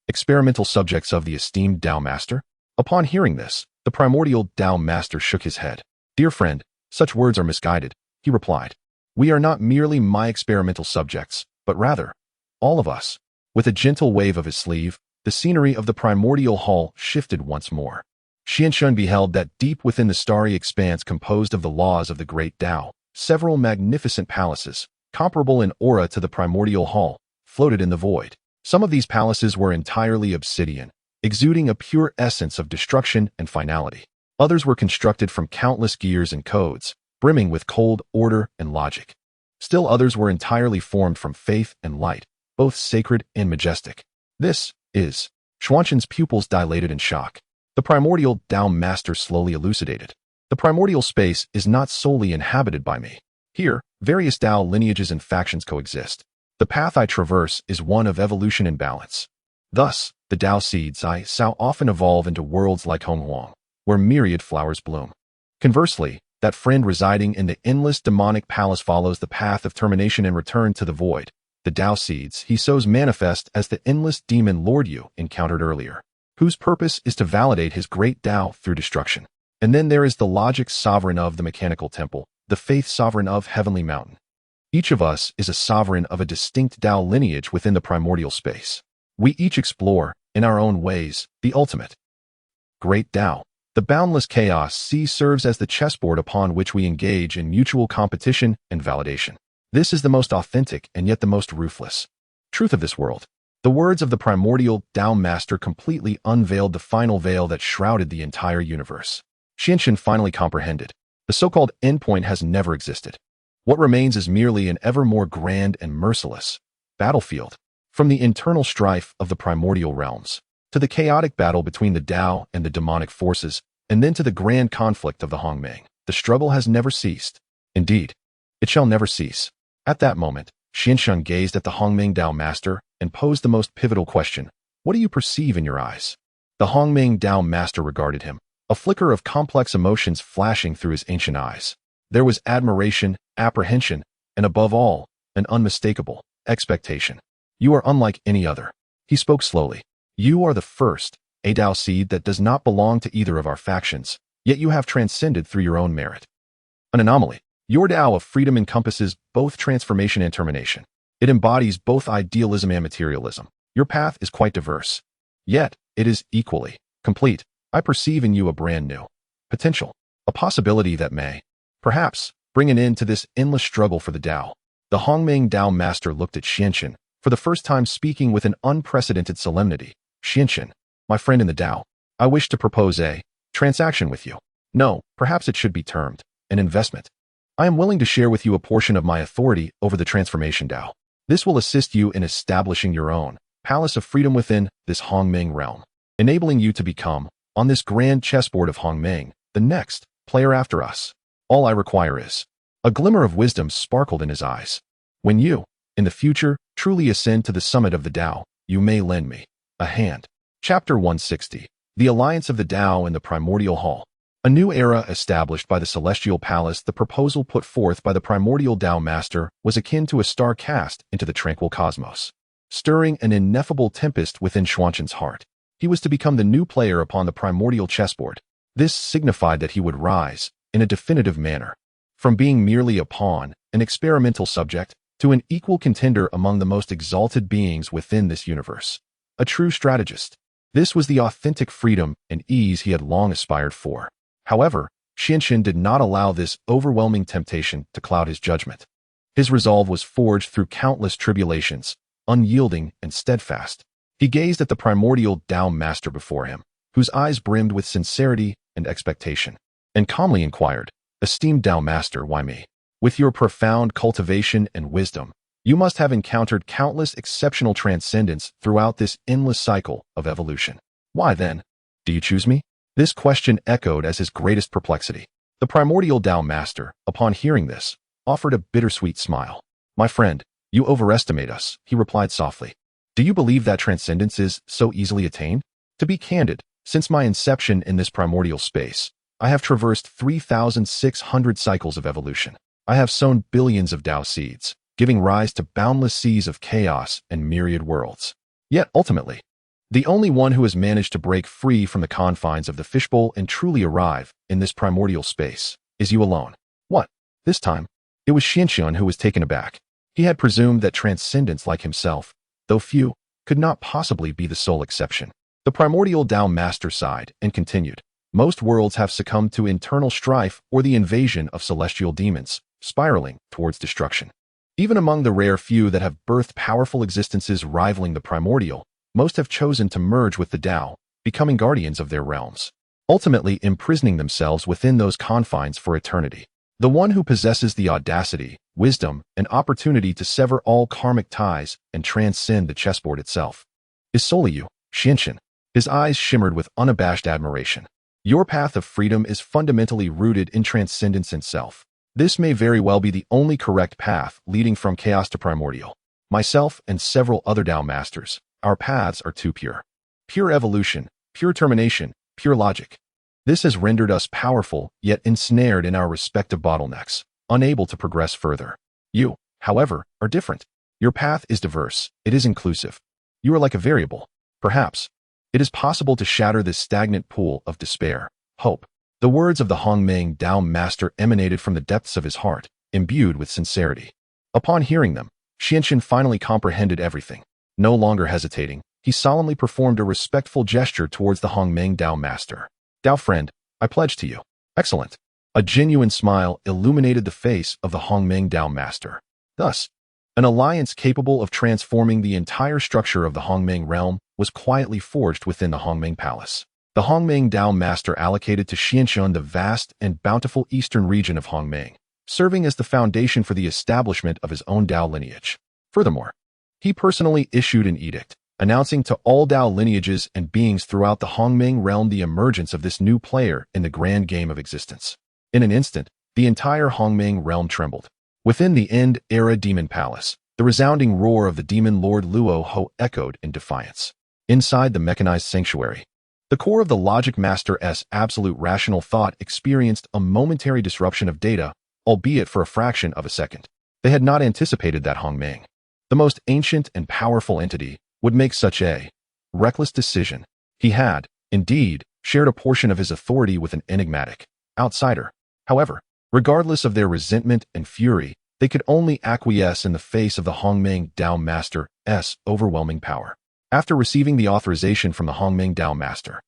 experimental subjects of the esteemed Dao master. Upon hearing this, the primordial Dao master shook his head. Dear friend, such words are misguided, he replied. We are not merely my experimental subjects, but rather, all of us. With a gentle wave of his sleeve, the scenery of the primordial hall shifted once more. Xianshun beheld that deep within the starry expanse composed of the laws of the great Dao, several magnificent palaces, comparable in aura to the primordial hall, floated in the void. Some of these palaces were entirely obsidian, exuding a pure essence of destruction and finality. Others were constructed from countless gears and codes, brimming with cold order and logic. Still others were entirely formed from faith and light, both sacred and majestic. This is. Xuanzhen's pupils dilated in shock. The primordial Dao master slowly elucidated. The primordial space is not solely inhabited by me. Here, various Dao lineages and factions coexist. The path I traverse is one of evolution and balance. Thus, the Dao seeds I sow often evolve into worlds like Hongjun, where myriad flowers bloom. Conversely, that friend residing in the endless demonic palace follows the path of termination and return to the void. The Dao seeds he sows manifest as the endless demon Lord you encountered earlier, whose purpose is to validate his great Dao through destruction. And then there is the logic sovereign of the mechanical temple, the faith sovereign of Heavenly Mountain. Each of us is a sovereign of a distinct Dao lineage within the primordial space. We each explore, in our own ways, the ultimate great Dao. The boundless chaos serves as the chessboard upon which we engage in mutual competition and validation. This is the most authentic and yet the most ruthless truth of this world. The words of the primordial Dao master completely unveiled the final veil that shrouded the entire universe. Xianshun finally comprehended. The so-called endpoint has never existed. What remains is merely an ever more grand and merciless battlefield. From the internal strife of the primordial realms, to the chaotic battle between the Dao and the demonic forces, and then to the grand conflict of the Hongmeng, the struggle has never ceased. Indeed, it shall never cease. At that moment, Xianshun gazed at the Hongmeng Dao master and posed the most pivotal question. What do you perceive in your eyes? The Hongmeng Dao master regarded him, a flicker of complex emotions flashing through his ancient eyes. There was admiration, apprehension, and above all, an unmistakable expectation. You are unlike any other. He spoke slowly. You are the first, a Dao seed that does not belong to either of our factions, yet you have transcended through your own merit. An anomaly. Your Dao of freedom encompasses both transformation and termination. It embodies both idealism and materialism. Your path is quite diverse. Yet, it is equally complete. I perceive in you a brand new potential, a possibility that may, perhaps, bring an end to this endless struggle for the Dao. The Hongmeng Dao master looked at Xianshun, for the first time speaking with an unprecedented solemnity. Xianshun, my friend in the Dao, I wish to propose a transaction with you. No, perhaps it should be termed an investment. I am willing to share with you a portion of my authority over the transformation Dao. This will assist you in establishing your own palace of freedom within this Hongmeng realm, enabling you to become, on this grand chessboard of Hongmeng, the next player after us. All I require is. A glimmer of wisdom sparkled in his eyes. When you, in the future, truly ascend to the summit of the Dao, you may lend me a hand. Chapter 160. The Alliance of the Dao in the Primordial Hall. A new era established by the Celestial Palace. The proposal put forth by the primordial Dao master was akin to a star cast into the tranquil cosmos, stirring an ineffable tempest within Xuanzhen's heart. He was to become the new player upon the primordial chessboard. This signified that he would rise, in a definitive manner, from being merely a pawn, an experimental subject, to an equal contender among the most exalted beings within this universe. A true strategist. This was the authentic freedom and ease he had long aspired for. However, Xianshun did not allow this overwhelming temptation to cloud his judgment. His resolve was forged through countless tribulations, unyielding and steadfast. He gazed at the primordial Dao master before him, whose eyes brimmed with sincerity and expectation, and calmly inquired, Esteemed Dao master, why me? With your profound cultivation and wisdom, you must have encountered countless exceptional transcendence throughout this endless cycle of evolution. Why then, do you choose me? This question echoed as his greatest perplexity. The primordial Dao master, upon hearing this, offered a bittersweet smile. "My friend, you overestimate us," he replied softly. "Do you believe that transcendence is so easily attained? To be candid, since my inception in this primordial space, I have traversed 3,600 cycles of evolution. I have sown billions of Dao seeds, giving rise to boundless seas of chaos and myriad worlds. Yet ultimately, the only one who has managed to break free from the confines of the fishbowl and truly arrive in this primordial space is you alone." "What?" This time, it was Xianxian who was taken aback. He had presumed that transcendents like himself, though few, could not possibly be the sole exception. The primordial Dao master sighed and continued, "Most worlds have succumbed to internal strife or the invasion of celestial demons, spiraling towards destruction. Even among the rare few that have birthed powerful existences rivaling the primordial, most have chosen to merge with the Dao, becoming guardians of their realms, ultimately imprisoning themselves within those confines for eternity. The one who possesses the audacity, wisdom, and opportunity to sever all karmic ties and transcend the chessboard itself is solely you, Xianxian." His eyes shimmered with unabashed admiration. "Your path of freedom is fundamentally rooted in transcendence and self. This may very well be the only correct path leading from chaos to primordial. Myself and several other Dao masters, our paths are too pure. Pure evolution, pure termination, pure logic. This has rendered us powerful, yet ensnared in our respective bottlenecks, unable to progress further. You, however, are different. Your path is diverse, it is inclusive. You are like a variable. Perhaps it is possible to shatter this stagnant pool of despair, hope." The words of the Hongmeng Dao master emanated from the depths of his heart, imbued with sincerity. Upon hearing them, Xianxian finally comprehended everything. No longer hesitating, he solemnly performed a respectful gesture towards the Hongmeng Dao master. "Dao friend, I pledge to you." "Excellent." A genuine smile illuminated the face of the Hongmeng Dao master. Thus, an alliance capable of transforming the entire structure of the Hongmeng realm was quietly forged within the Hongmeng Palace. The Hongmeng Dao master allocated to Xianxian the vast and bountiful eastern region of Hongmeng, serving as the foundation for the establishment of his own Dao lineage. Furthermore, he personally issued an edict, announcing to all Dao lineages and beings throughout the Hongmeng realm the emergence of this new player in the grand game of existence. In an instant, the entire Hongmeng realm trembled. Within the End-era Demon Palace, the resounding roar of the demon lord Luo Ho echoed in defiance. Inside the mechanized sanctuary, the core of the logic master's absolute rational thought experienced a momentary disruption of data, albeit for a fraction of a second. They had not anticipated that Hongmeng, the most ancient and powerful entity, would make such a reckless decision. He had, indeed, shared a portion of his authority with an enigmatic outsider. However, regardless of their resentment and fury, they could only acquiesce in the face of the Hongmeng Dao master's overwhelming power. After receiving the authorization from the Hongmeng Dao master,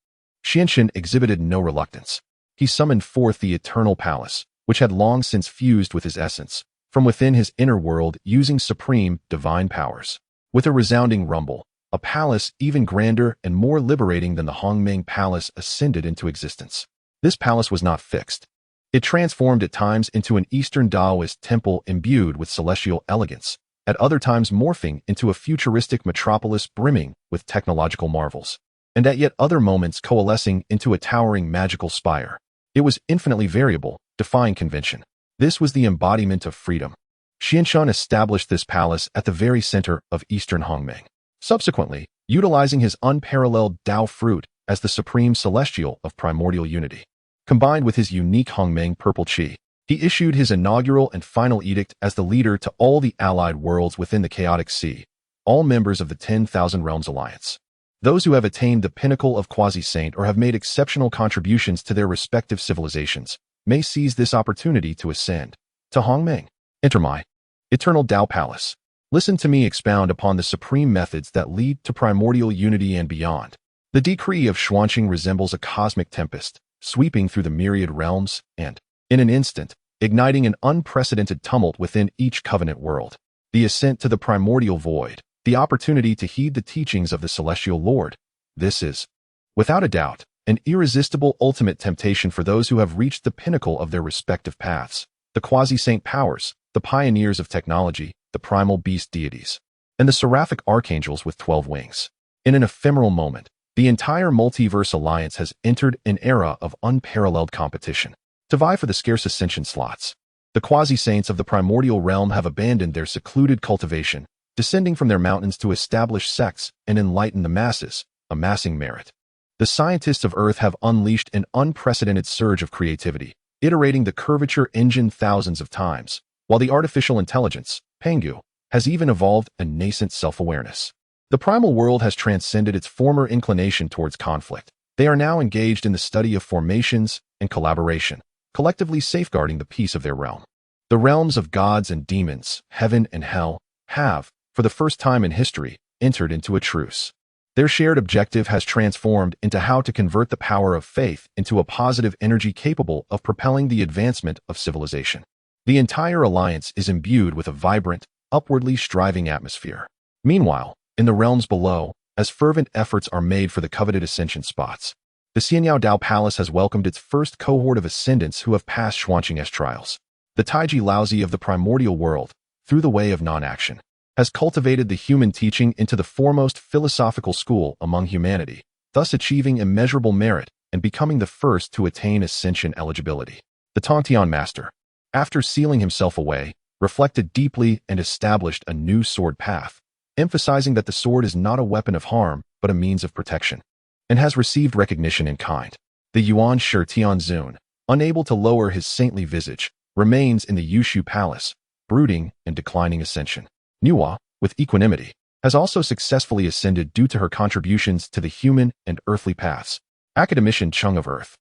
Xianxian exhibited no reluctance. He summoned forth the eternal palace, which had long since fused with his essence, from within his inner world using supreme, divine powers. With a resounding rumble, a palace even grander and more liberating than the Hongmeng Palace ascended into existence. This palace was not fixed. It transformed at times into an Eastern Daoist temple imbued with celestial elegance, at other times morphing into a futuristic metropolis brimming with technological marvels, and at yet other moments coalescing into a towering magical spire. It was infinitely variable, defying convention. This was the embodiment of freedom. Xianxian established this palace at the very center of Eastern Hongmeng. Subsequently, utilizing his unparalleled Dao fruit as the supreme celestial of primordial unity, combined with his unique Hongmeng purple qi, he issued his inaugural and final edict as the leader to all the allied worlds within the chaotic sea, all members of the 10,000 Realms Alliance. Those who have attained the pinnacle of quasi-saint or have made exceptional contributions to their respective civilizations may seize this opportunity to ascend to Hongmeng. Enter my eternal Dao Palace. Listen to me expound upon the supreme methods that lead to primordial unity and beyond. The decree of Xuanqing resembles a cosmic tempest, sweeping through the myriad realms and, in an instant, igniting an unprecedented tumult within each covenant world. The ascent to the primordial void, the opportunity to heed the teachings of the celestial Lord. This is, without a doubt, an irresistible ultimate temptation for those who have reached the pinnacle of their respective paths, the quasi-saint powers, the pioneers of technology, the primal beast deities, and the seraphic archangels with 12 wings. In an ephemeral moment, the entire multiverse alliance has entered an era of unparalleled competition to vie for the scarce ascension slots. The quasi-saints of the primordial realm have abandoned their secluded cultivation, descending from their mountains to establish sects and enlighten the masses, amassing merit. The scientists of Earth have unleashed an unprecedented surge of creativity, iterating the curvature engine thousands of times, while the artificial intelligence, Pangu, has even evolved a nascent self-awareness. The primal world has transcended its former inclination towards conflict. They are now engaged in the study of formations and collaboration, collectively safeguarding the peace of their realm. The realms of gods and demons, heaven and hell, have, for the first time in history, entered into a truce. Their shared objective has transformed into how to convert the power of faith into a positive energy capable of propelling the advancement of civilization. The entire alliance is imbued with a vibrant, upwardly striving atmosphere. Meanwhile, in the realms below, as fervent efforts are made for the coveted ascension spots, the Zixiao Palace has welcomed its first cohort of ascendants who have passed Xuanqing's trials. The Taiji Laozi of the primordial world, through the way of non-action, has cultivated the human teaching into the foremost philosophical school among humanity, thus achieving immeasurable merit and becoming the first to attain ascension eligibility. The Tongtian master, after sealing himself away, reflected deeply and established a new sword path, emphasizing that the sword is not a weapon of harm but a means of protection, and has received recognition in kind. The Yuan Shi Tianzun, unable to lower his saintly visage, remains in the Yushu Palace, brooding and declining ascension. Nuwa, with equanimity, has also successfully ascended due to her contributions to the human and earthly paths. Academician Chung of Earth,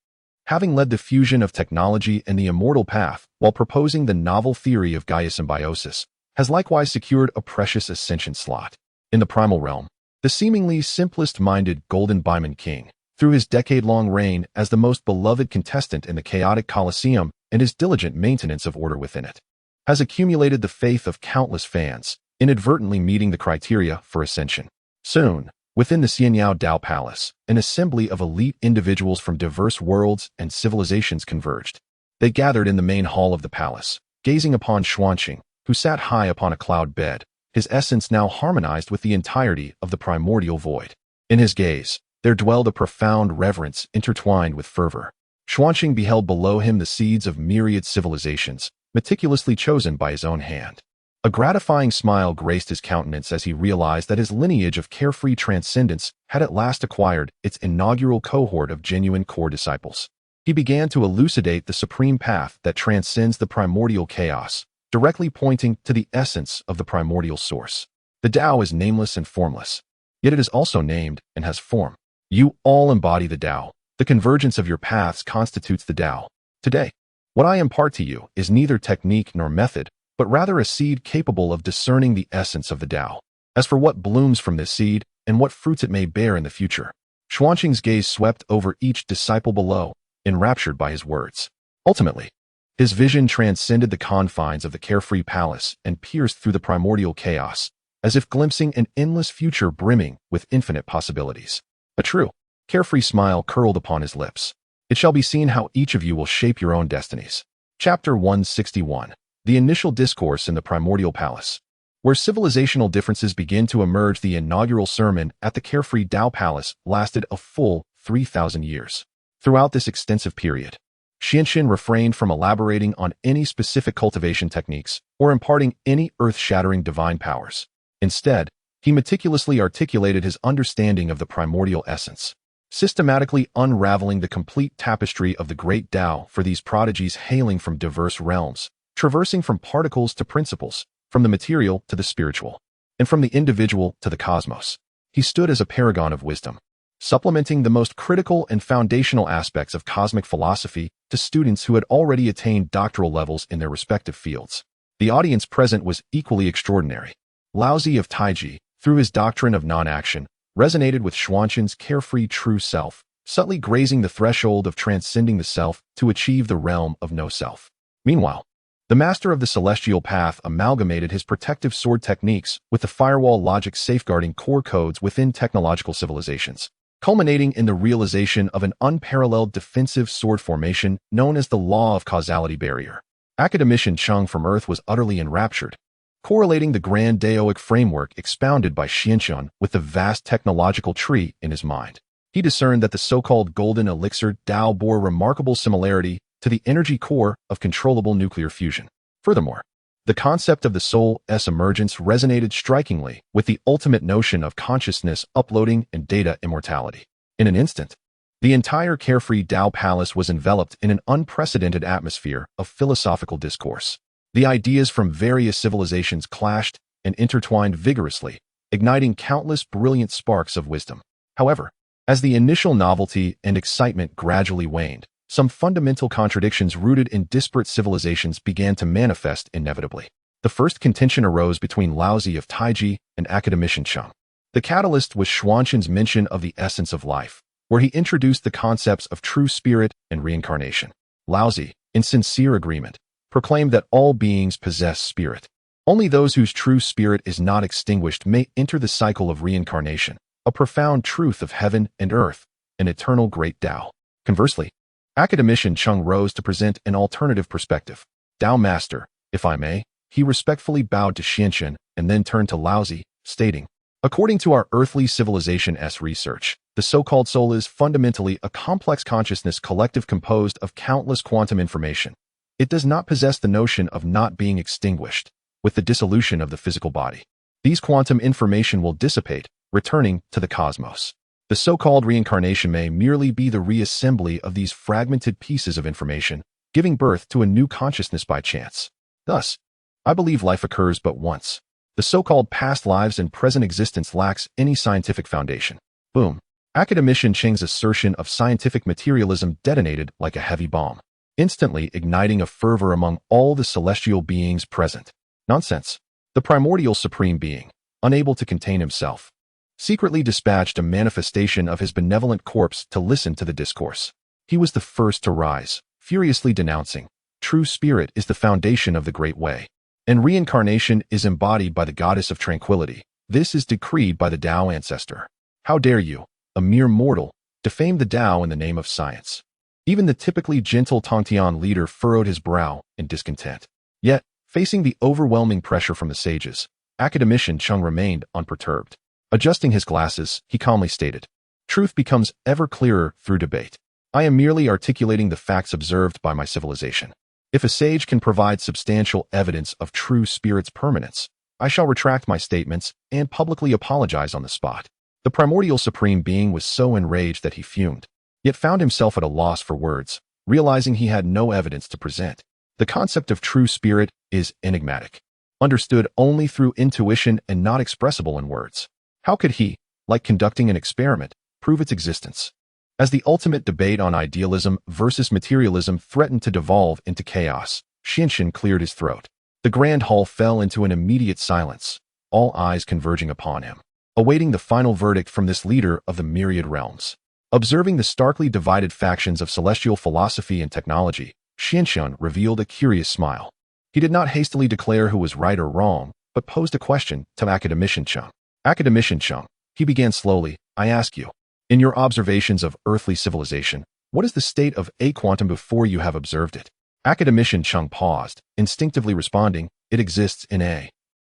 having led the fusion of technology and the immortal path while proposing the novel theory of Gaia symbiosis, has likewise secured a precious ascension slot. In the primal realm, the seemingly simplest-minded Golden Baiman King, through his decade-long reign as the most beloved contestant in the chaotic Colosseum and his diligent maintenance of order within it, has accumulated the faith of countless fans, inadvertently meeting the criteria for ascension. Soon, within the Zixiao Palace, an assembly of elite individuals from diverse worlds and civilizations converged. They gathered in the main hall of the palace, gazing upon Xuanqing, who sat high upon a cloud bed, his essence now harmonized with the entirety of the primordial void. In his gaze, there dwelled a profound reverence intertwined with fervor. Xuanqing beheld below him the seeds of myriad civilizations, meticulously chosen by his own hand. A gratifying smile graced his countenance as he realized that his lineage of carefree transcendence had at last acquired its inaugural cohort of genuine core disciples. He began to elucidate the supreme path that transcends the primordial chaos, directly pointing to the essence of the primordial source. The Dao is nameless and formless, yet it is also named and has form. You all embody the Dao. The convergence of your paths constitutes the Dao. Today, what I impart to you is neither technique nor method, but rather a seed capable of discerning the essence of the Dao. As for what blooms from this seed and what fruits it may bear in the future, Xuanqing's gaze swept over each disciple below, enraptured by his words. Ultimately, his vision transcended the confines of the carefree palace and pierced through the primordial chaos, as if glimpsing an endless future brimming with infinite possibilities. A true, carefree smile curled upon his lips. It shall be seen how each of you will shape your own destinies. Chapter 161. The initial discourse in the primordial palace. Where civilizational differences begin to emerge, the inaugural sermon at the carefree Dao Palace lasted a full 3,000 years. Throughout this extensive period, Xianxin refrained from elaborating on any specific cultivation techniques or imparting any earth-shattering divine powers. Instead, he meticulously articulated his understanding of the primordial essence, systematically unraveling the complete tapestry of the great Dao for these prodigies hailing from diverse realms, traversing from particles to principles, from the material to the spiritual, and from the individual to the cosmos. He stood as a paragon of wisdom, supplementing the most critical and foundational aspects of cosmic philosophy to students who had already attained doctoral levels in their respective fields. The audience present was equally extraordinary. Laozi of Taiji, through his doctrine of non-action, resonated with Xuanqing's carefree true self, subtly grazing the threshold of transcending the self to achieve the realm of no self. Meanwhile, the master of the celestial path amalgamated his protective sword techniques with the firewall logic safeguarding core codes within technological civilizations, culminating in the realization of an unparalleled defensive sword formation known as the law of causality barrier. Academician Chung from Earth was utterly enraptured, correlating the grand Daoic framework expounded by Xianxin with the vast technological tree in his mind. He discerned that the so-called golden elixir Dao bore remarkable similarity to the energy core of controllable nuclear fusion. Furthermore, the concept of the soul's emergence resonated strikingly with the ultimate notion of consciousness uploading and data immortality. In an instant, the entire carefree Dao Palace was enveloped in an unprecedented atmosphere of philosophical discourse. The ideas from various civilizations clashed and intertwined vigorously, igniting countless brilliant sparks of wisdom. However, as the initial novelty and excitement gradually waned, some fundamental contradictions rooted in disparate civilizations began to manifest inevitably. The first contention arose between Laozi of Taiji and academician Cheng. The catalyst was Xuanzun's mention of the essence of life, where he introduced the concepts of true spirit and reincarnation. Laozi, in sincere agreement, proclaimed that all beings possess spirit. Only those whose true spirit is not extinguished may enter the cycle of reincarnation, a profound truth of heaven and earth, an eternal great Tao. Conversely, academician Cheng rose to present an alternative perspective. Tao Master, if I may, he respectfully bowed to Xianchen and then turned to Laozi, stating, according to our earthly civilization's research, the so-called soul is fundamentally a complex consciousness collective composed of countless quantum information. It does not possess the notion of not being extinguished. With the dissolution of the physical body, these quantum information will dissipate, returning to the cosmos. The so-called reincarnation may merely be the reassembly of these fragmented pieces of information, giving birth to a new consciousness by chance. Thus, I believe life occurs but once. The so-called past lives and present existence lacks any scientific foundation. Boom. Academician Cheng's assertion of scientific materialism detonated like a heavy bomb, instantly igniting a fervor among all the celestial beings present. Nonsense. The primordial supreme being, unable to contain himself, secretly dispatched a manifestation of his benevolent corpse to listen to the discourse. He was the first to rise, furiously denouncing, true spirit is the foundation of the great way, and reincarnation is embodied by the goddess of tranquility. This is decreed by the Dao ancestor. How dare you, a mere mortal, defame the Dao in the name of science? Even the typically gentle Tongtian leader furrowed his brow in discontent. Yet, facing the overwhelming pressure from the sages, academician Cheng remained unperturbed. Adjusting his glasses, he calmly stated, truth becomes ever clearer through debate. I am merely articulating the facts observed by my civilization. If a sage can provide substantial evidence of true spirit's permanence, I shall retract my statements and publicly apologize on the spot. The primordial supreme being was so enraged that he fumed, yet found himself at a loss for words, realizing he had no evidence to present. The concept of true spirit is enigmatic, understood only through intuition and not expressible in words. How could he, like conducting an experiment, prove its existence? As the ultimate debate on idealism versus materialism threatened to devolve into chaos, Xianchen cleared his throat. The grand hall fell into an immediate silence, all eyes converging upon him, awaiting the final verdict from this leader of the myriad realms. Observing the starkly divided factions of celestial philosophy and technology, Xianchen revealed a curious smile. He did not hastily declare who was right or wrong, but posed a question to academician Cheng. Academician Cheng, he began slowly, I ask you, in your observations of earthly civilization, what is the state of a quantum before you have observed it? Academician Cheng paused, instinctively responding, it exists in a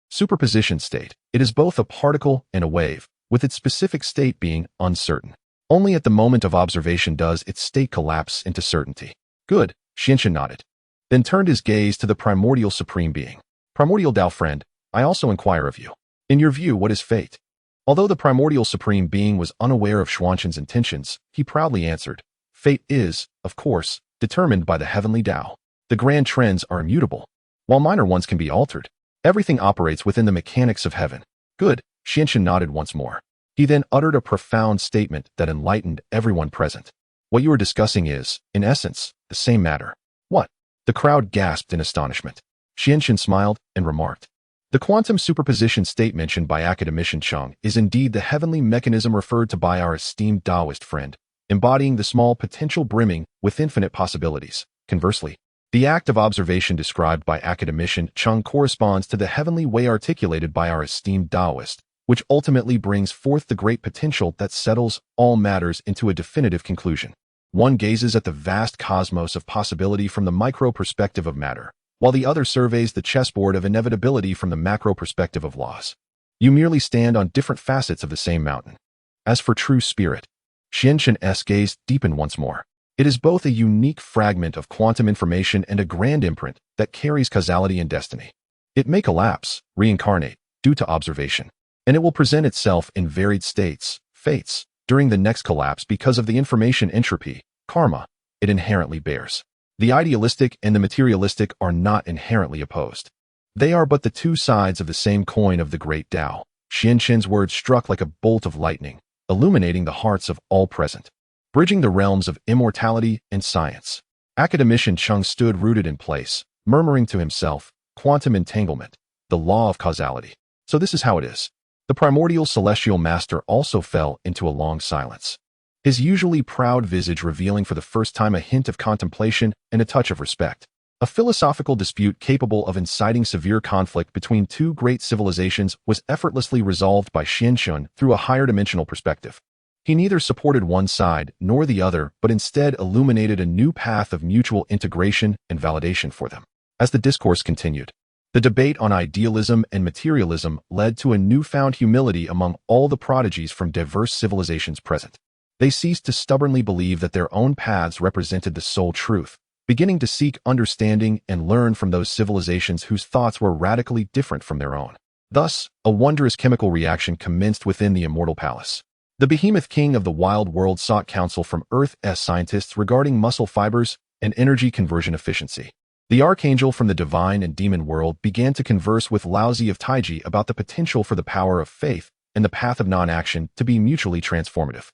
superposition state. It is both a particle and a wave, with its specific state being uncertain. Only at the moment of observation does its state collapse into certainty. Good, Xianchen nodded, then turned his gaze to the primordial supreme being. Primordial Dao friend, I also inquire of you. In your view, what is fate? Although the primordial supreme being was unaware of Xuanzun's intentions, he proudly answered, fate is, of course, determined by the Heavenly Dao. The grand trends are immutable, while minor ones can be altered. Everything operates within the mechanics of heaven. Good, Xianchen nodded once more. He then uttered a profound statement that enlightened everyone present. What you are discussing is, in essence, the same matter. What? The crowd gasped in astonishment. Xianchen smiled and remarked, the quantum superposition state mentioned by academician Cheng is indeed the heavenly mechanism referred to by our esteemed Daoist friend, embodying the small potential brimming with infinite possibilities. Conversely, the act of observation described by academician Cheng corresponds to the heavenly way articulated by our esteemed Daoist, which ultimately brings forth the great potential that settles all matters into a definitive conclusion. One gazes at the vast cosmos of possibility from the micro perspective of matter, while the other surveys the chessboard of inevitability from the macro perspective of laws. You merely stand on different facets of the same mountain. As for true spirit, Xianchen S. gaze deepened once more. It is both a unique fragment of quantum information and a grand imprint that carries causality and destiny. It may collapse, reincarnate, due to observation, and it will present itself in varied states, fates, during the next collapse because of the information entropy, karma, it inherently bears. The idealistic and the materialistic are not inherently opposed. They are but the two sides of the same coin of the great Tao. Lin Chen's words struck like a bolt of lightning, illuminating the hearts of all present. Bridging the realms of immortality and science. Academician Chung stood rooted in place, murmuring to himself, quantum entanglement, the law of causality. So this is how it is. The primordial celestial master also fell into a long silence, his usually proud visage revealing for the first time a hint of contemplation and a touch of respect. A philosophical dispute capable of inciting severe conflict between two great civilizations was effortlessly resolved by Xianxun through a higher dimensional perspective. He neither supported one side nor the other, but instead illuminated a new path of mutual integration and validation for them. As the discourse continued, the debate on idealism and materialism led to a newfound humility among all the prodigies from diverse civilizations present. They ceased to stubbornly believe that their own paths represented the sole truth, beginning to seek understanding and learn from those civilizations whose thoughts were radically different from their own. Thus, a wondrous chemical reaction commenced within the immortal palace. The behemoth king of the wild world sought counsel from Earth's scientists regarding muscle fibers and energy conversion efficiency. The archangel from the divine and demon world began to converse with Laozi of Taiji about the potential for the power of faith and the path of non-action to be mutually transformative.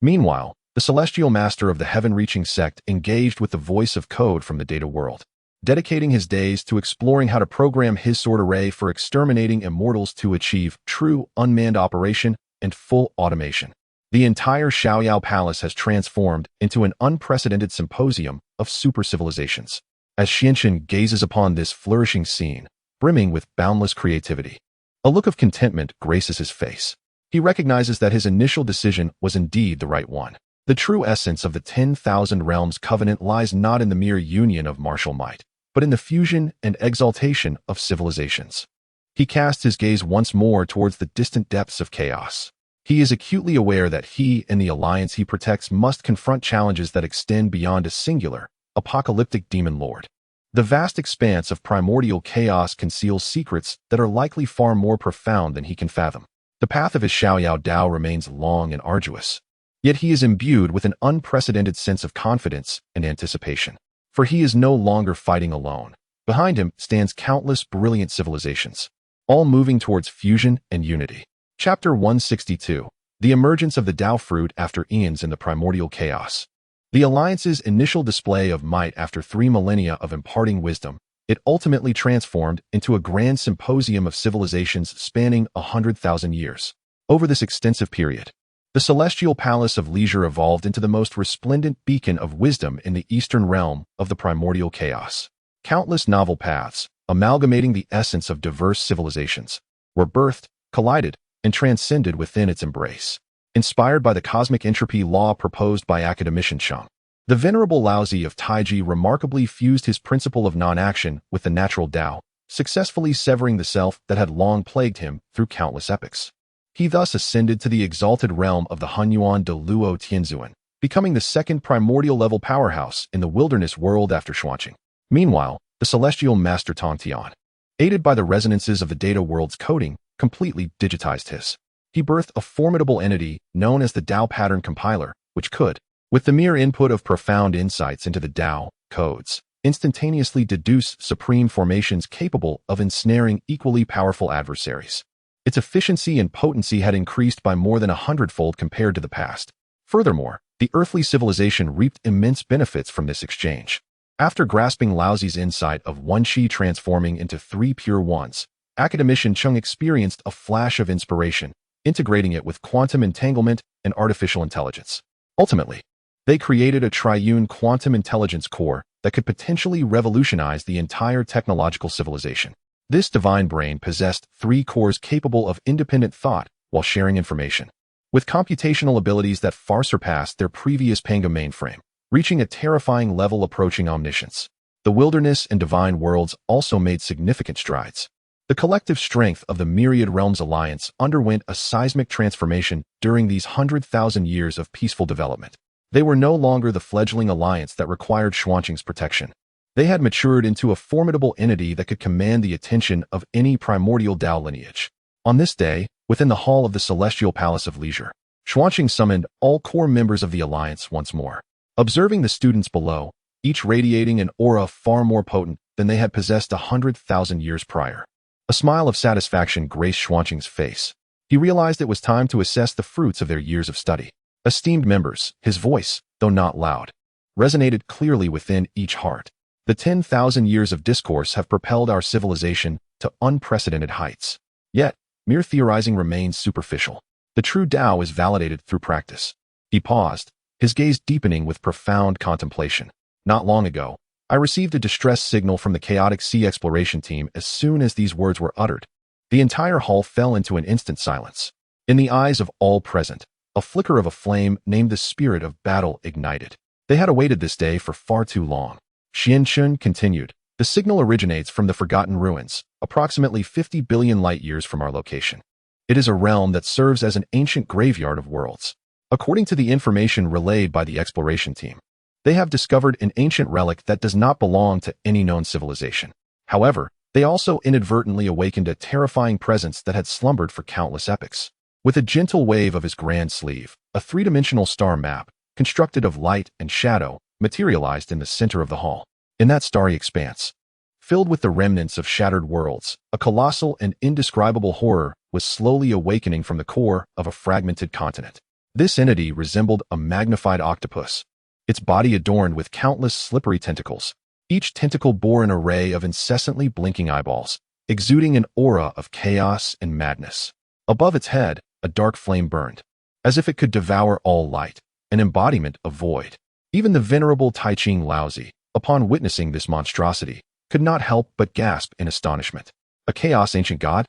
Meanwhile, the celestial master of the heaven-reaching sect engaged with the voice of code from the data world, dedicating his days to exploring how to program his sword array for exterminating immortals to achieve true unmanned operation and full automation. The entire Zixiao Palace has transformed into an unprecedented symposium of super civilizations. As Xianxun gazes upon this flourishing scene, brimming with boundless creativity, a look of contentment graces his face. He recognizes that his initial decision was indeed the right one. The true essence of the 10,000 Realms Covenant lies not in the mere union of martial might, but in the fusion and exaltation of civilizations. He casts his gaze once more towards the distant depths of chaos. He is acutely aware that he and the alliance he protects must confront challenges that extend beyond a singular, apocalyptic demon lord. The vast expanse of primordial chaos conceals secrets that are likely far more profound than he can fathom. The path of his Xiao Dao remains long and arduous, yet he is imbued with an unprecedented sense of confidence and anticipation. For he is no longer fighting alone. Behind him stands countless brilliant civilizations, all moving towards fusion and unity. Chapter 162. The emergence of the Dao fruit after eons in the primordial chaos. The Alliance's initial display of might after 3 millennia of imparting wisdom, it ultimately transformed into a grand symposium of civilizations spanning 100,000 years. Over this extensive period, the celestial palace of leisure evolved into the most resplendent beacon of wisdom in the eastern realm of the primordial chaos. Countless novel paths, amalgamating the essence of diverse civilizations, were birthed, collided, and transcended within its embrace. Inspired by the cosmic entropy law proposed by academician Chung, the venerable Laozi of Taiji remarkably fused his principle of non-action with the natural Tao, successfully severing the self that had long plagued him through countless epochs. He thus ascended to the exalted realm of the Hongjun de Luo Tianzuan, becoming the second primordial-level powerhouse in the wilderness world after Xuanqing. Meanwhile, the celestial master Tongtian, aided by the resonances of the data world's coding, completely digitized his. He birthed a formidable entity known as the Dao Pattern Compiler, which could, with the mere input of profound insights into the Dao codes, instantaneously deduce supreme formations capable of ensnaring equally powerful adversaries. Its efficiency and potency had increased by more than 100-fold compared to the past. Furthermore, the earthly civilization reaped immense benefits from this exchange. After grasping Laozi's insight of one Qi transforming into 3 pure ones, academician Chung experienced a flash of inspiration, integrating it with quantum entanglement and artificial intelligence. Ultimately, they created a triune quantum intelligence core that could potentially revolutionize the entire technological civilization. This divine brain possessed 3 cores capable of independent thought while sharing information, with computational abilities that far surpassed their previous Pangu mainframe, reaching a terrifying level approaching omniscience. The wilderness and divine worlds also made significant strides. The collective strength of the Myriad Realms Alliance underwent a seismic transformation during these 100,000 years of peaceful development. They were no longer the fledgling alliance that required Xuanqing's protection. They had matured into a formidable entity that could command the attention of any primordial Dao lineage. On this day, within the hall of the Celestial Palace of Leisure, Xuanqing summoned all core members of the alliance once more. Observing the students below, each radiating an aura far more potent than they had possessed 100,000 years prior. A smile of satisfaction graced Xuanqing's face. He realized it was time to assess the fruits of their years of study. Esteemed members, his voice, though not loud, resonated clearly within each heart. The 10,000 years of discourse have propelled our civilization to unprecedented heights. Yet, mere theorizing remains superficial. The true Dao is validated through practice. He paused, his gaze deepening with profound contemplation. Not long ago, I received a distress signal from the chaotic sea exploration team as soon as these words were uttered. The entire hall fell into an instant silence. In the eyes of all present, a flicker of a flame named the spirit of battle ignited. They had awaited this day for far too long. Lin Chen continued, the signal originates from the Forgotten Ruins, approximately 50 billion light-years from our location. It is a realm that serves as an ancient graveyard of worlds. According to the information relayed by the exploration team, they have discovered an ancient relic that does not belong to any known civilization. However, they also inadvertently awakened a terrifying presence that had slumbered for countless epochs. With a gentle wave of his grand sleeve, a three-dimensional star map, constructed of light and shadow, materialized in the center of the hall. In that starry expanse, filled with the remnants of shattered worlds, a colossal and indescribable horror was slowly awakening from the core of a fragmented continent. This entity resembled a magnified octopus, its body adorned with countless slippery tentacles. Each tentacle bore an array of incessantly blinking eyeballs, exuding an aura of chaos and madness. Above its head, a dark flame burned, as if it could devour all light, an embodiment of void. Even the venerable Taiching Laozi, upon witnessing this monstrosity, could not help but gasp in astonishment. A chaos ancient god?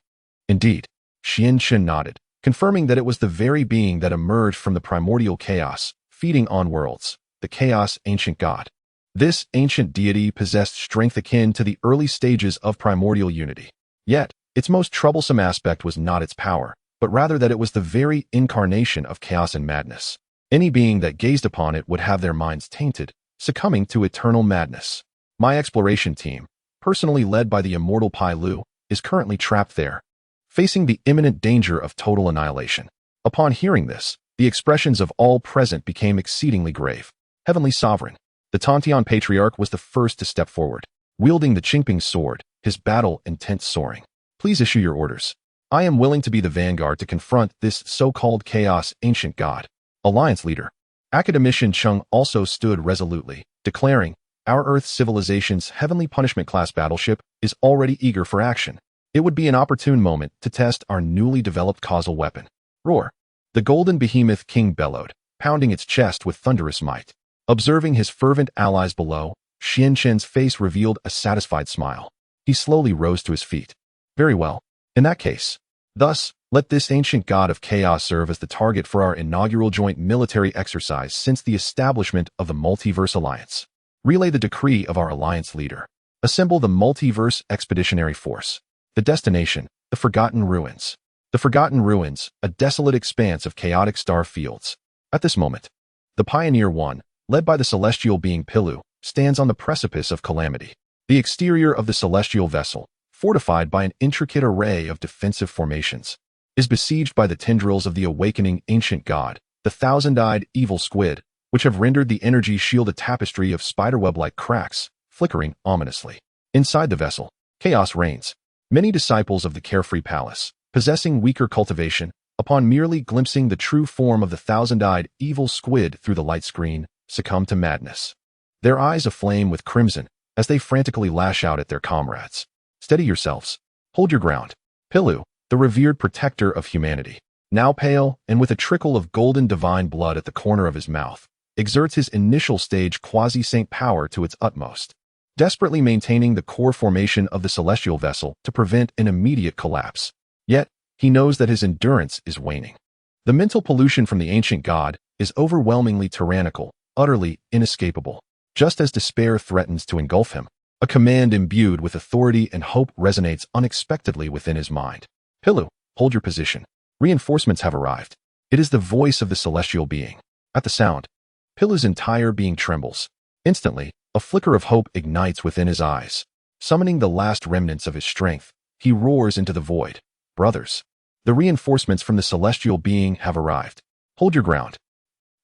Indeed. Lin Chen nodded, confirming that it was the very being that emerged from the primordial chaos, feeding on worlds, the chaos ancient god. This ancient deity possessed strength akin to the early stages of primordial unity. Yet, its most troublesome aspect was not its power, but rather that it was the very incarnation of chaos and madness. Any being that gazed upon it would have their minds tainted, succumbing to eternal madness. My exploration team, personally led by the immortal Pai Lu, is currently trapped there, facing the imminent danger of total annihilation. Upon hearing this, the expressions of all present became exceedingly grave. Heavenly Sovereign, the Tantian Patriarch was the first to step forward, wielding the Qingping sword, his battle intent soaring. Please issue your orders. I am willing to be the vanguard to confront this so-called chaos ancient god. Alliance leader, Academician Chung also stood resolutely, declaring, our Earth civilization's heavenly punishment class battleship is already eager for action. It would be an opportune moment to test our newly developed causal weapon. Roar. The golden behemoth king bellowed, pounding its chest with thunderous might. Observing his fervent allies below, Lin Chen's face revealed a satisfied smile. He slowly rose to his feet. Very well. In that case, thus, let this ancient god of chaos serve as the target for our inaugural joint military exercise since the establishment of the Multiverse Alliance. Relay the decree of our alliance leader. Assemble the Multiverse Expeditionary Force. The destination, the Forgotten Ruins. The Forgotten Ruins, a desolate expanse of chaotic star fields. At this moment, the Pioneer One, led by the celestial being Pilu, stands on the precipice of calamity. The exterior of the celestial vessel, fortified by an intricate array of defensive formations, is besieged by the tendrils of the awakening ancient god, the thousand-eyed evil squid, which have rendered the energy shield a tapestry of spiderweb-like cracks, flickering ominously. Inside the vessel, chaos reigns. Many disciples of the carefree palace, possessing weaker cultivation, upon merely glimpsing the true form of the thousand-eyed evil squid through the light screen, succumb to madness. Their eyes aflame with crimson as they frantically lash out at their comrades. Steady yourselves. Hold your ground. Pilu, the revered protector of humanity, now pale and with a trickle of golden divine blood at the corner of his mouth, exerts his initial stage quasi-saint power to its utmost, desperately maintaining the core formation of the celestial vessel to prevent an immediate collapse. Yet, he knows that his endurance is waning. The mental pollution from the ancient god is overwhelmingly tyrannical, utterly inescapable. Just as despair threatens to engulf him, a command imbued with authority and hope resonates unexpectedly within his mind. Pilu, hold your position. Reinforcements have arrived. It is the voice of the celestial being. At the sound, Pilu's entire being trembles. Instantly, a flicker of hope ignites within his eyes. Summoning the last remnants of his strength, he roars into the void. Brothers, the reinforcements from the celestial being have arrived. Hold your ground.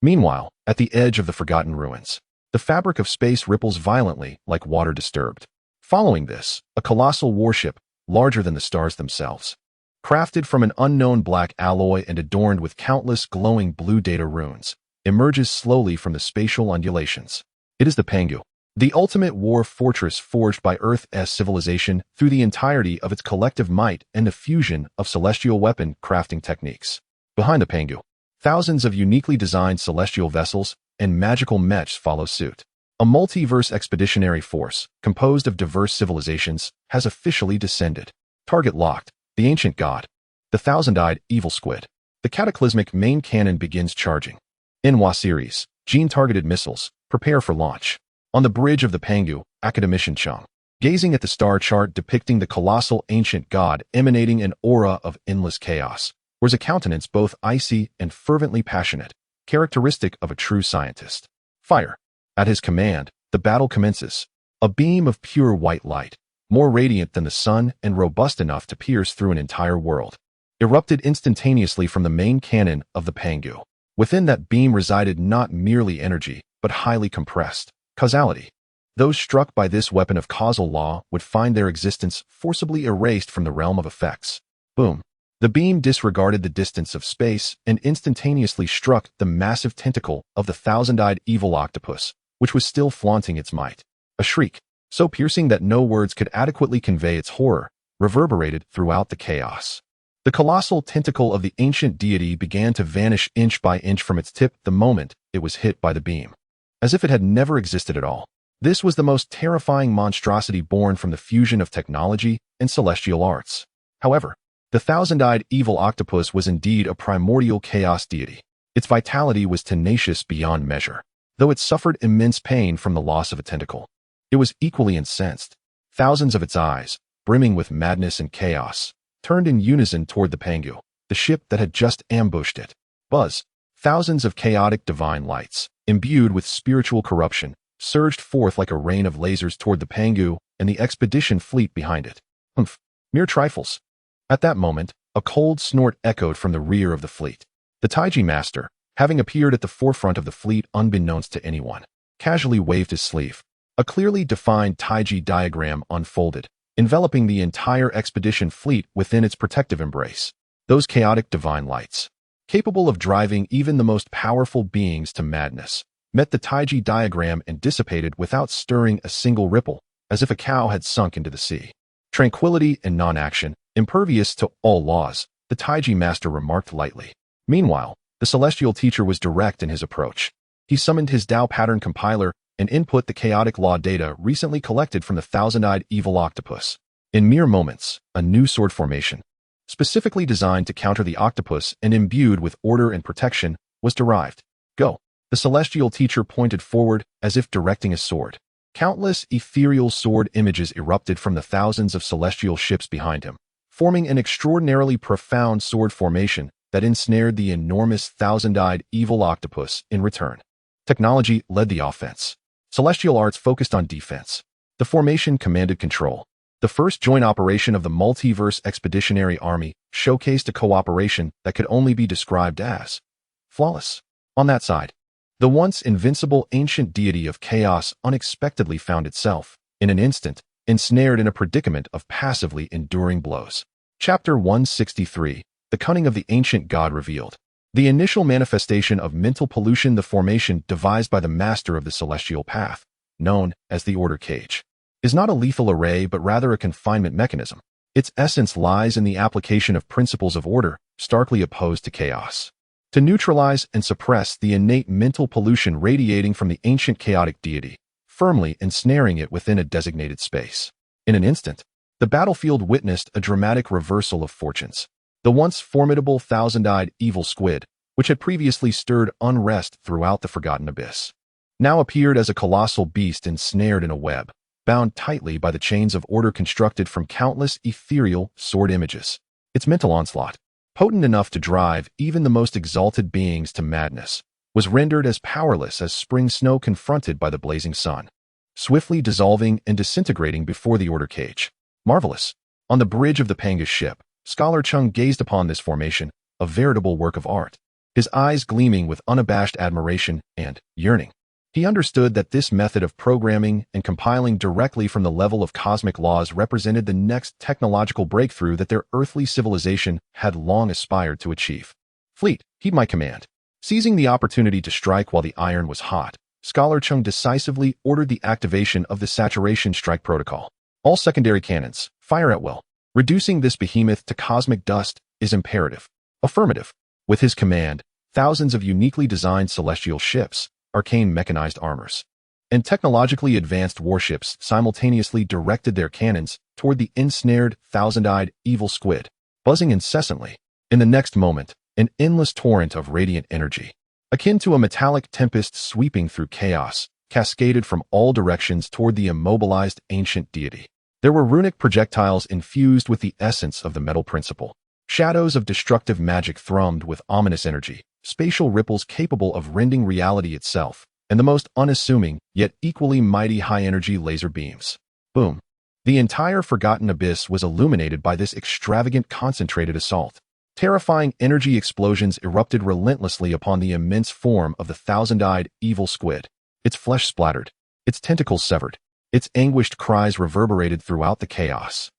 Meanwhile, at the edge of the forgotten ruins, the fabric of space ripples violently like water disturbed. Following this, a colossal warship, larger than the stars themselves, crafted from an unknown black alloy and adorned with countless glowing blue data runes, emerges slowly from the spatial undulations. It is the Pangu, the ultimate war fortress forged by Earth's civilization through the entirety of its collective might and the fusion of celestial weapon crafting techniques. Behind the Pangu, thousands of uniquely designed celestial vessels and magical mechs follow suit. A multiverse expeditionary force, composed of diverse civilizations, has officially descended. Target locked. The ancient god. The thousand-eyed evil squid. The cataclysmic main cannon begins charging. Inwa series. Gene-targeted missiles. Prepare for launch. On the bridge of the Pangu, academician Cheng, gazing at the star chart depicting the colossal ancient god emanating an aura of endless chaos, wears a countenance both icy and fervently passionate, characteristic of a true scientist. Fire. At his command, the battle commences. A beam of pure white light, more radiant than the sun and robust enough to pierce through an entire world, erupted instantaneously from the main cannon of the Pangu. Within that beam resided not merely energy, but highly compressed causality. Those struck by this weapon of causal law would find their existence forcibly erased from the realm of effects. Boom. The beam disregarded the distance of space and instantaneously struck the massive tentacle of the thousand-eyed evil octopus, which was still flaunting its might. A shriek, so piercing that no words could adequately convey its horror, reverberated throughout the chaos. The colossal tentacle of the ancient deity began to vanish inch by inch from its tip the moment it was hit by the beam, as if it had never existed at all. This was the most terrifying monstrosity born from the fusion of technology and celestial arts. However, the thousand-eyed evil octopus was indeed a primordial chaos deity. Its vitality was tenacious beyond measure. Though it suffered immense pain from the loss of a tentacle, it was equally incensed. Thousands of its eyes, brimming with madness and chaos, turned in unison toward the Pangu, the ship that had just ambushed it. Buzz. Thousands of chaotic divine lights, imbued with spiritual corruption, surged forth like a rain of lasers toward the Pangu and the expedition fleet behind it. Humph. Mere trifles. At that moment, a cold snort echoed from the rear of the fleet. The Taiji master, having appeared at the forefront of the fleet unbeknownst to anyone, casually waved his sleeve. A clearly defined Taiji diagram unfolded, enveloping the entire expedition fleet within its protective embrace. Those chaotic divine lights, capable of driving even the most powerful beings to madness, met the Taiji diagram and dissipated without stirring a single ripple, as if a cow had sunk into the sea. Tranquility and non-action, impervious to all laws, the Taiji master remarked lightly. Meanwhile, the celestial teacher was direct in his approach. He summoned his Dao pattern compiler and input the chaotic law data recently collected from the thousand-eyed evil octopus. In mere moments, a new sword formation, specifically designed to counter the octopus and imbued with order and protection, was derived. Go. The celestial teacher pointed forward as if directing a sword. Countless ethereal sword images erupted from the thousands of celestial ships behind him, forming an extraordinarily profound sword formation that ensnared the enormous thousand-eyed evil octopus in return. Technology led the offense. Celestial arts focused on defense. The formation commanded control. The first joint operation of the Multiverse Expeditionary Army showcased a cooperation that could only be described as flawless. On that side, the once invincible ancient deity of chaos unexpectedly found itself, in an instant, ensnared in a predicament of passively enduring blows. Chapter 163. The cunning of the ancient god revealed. The initial manifestation of mental pollution, the formation devised by the master of the celestial path, known as the order cage, is not a lethal array but rather a confinement mechanism. Its essence lies in the application of principles of order, starkly opposed to chaos, to neutralize and suppress the innate mental pollution radiating from the ancient chaotic deity, firmly ensnaring it within a designated space. In an instant, the battlefield witnessed a dramatic reversal of fortunes. The once formidable thousand-eyed evil squid, which had previously stirred unrest throughout the forgotten abyss, now appeared as a colossal beast ensnared in a web, bound tightly by the chains of order constructed from countless ethereal sword images. Its mental onslaught, potent enough to drive even the most exalted beings to madness, was rendered as powerless as spring snow confronted by the blazing sun, swiftly dissolving and disintegrating before the order cage. Marvelous. On the bridge of the Pangu ship, Scholar Chung gazed upon this formation, a veritable work of art, his eyes gleaming with unabashed admiration and yearning. He understood that this method of programming and compiling directly from the level of cosmic laws represented the next technological breakthrough that their earthly civilization had long aspired to achieve. Fleet, heed my command. Seizing the opportunity to strike while the iron was hot, Scholar Chung decisively ordered the activation of the saturation strike protocol. All secondary cannons, fire at will. Reducing this behemoth to cosmic dust is imperative. Affirmative. With his command, thousands of uniquely designed celestial ships, arcane mechanized armors, and technologically advanced warships simultaneously directed their cannons toward the ensnared, thousand-eyed evil squid, buzzing incessantly. In the next moment, an endless torrent of radiant energy, akin to a metallic tempest sweeping through chaos, cascaded from all directions toward the immobilized ancient deity. There were runic projectiles infused with the essence of the metal principle. Shadows of destructive magic thrummed with ominous energy, spatial ripples capable of rending reality itself, and the most unassuming, yet equally mighty high-energy laser beams. Boom. The entire forgotten abyss was illuminated by this extravagant concentrated assault. Terrifying energy explosions erupted relentlessly upon the immense form of the thousand-eyed evil squid. Its flesh splattered, its tentacles severed, its anguished cries reverberated throughout the chaos.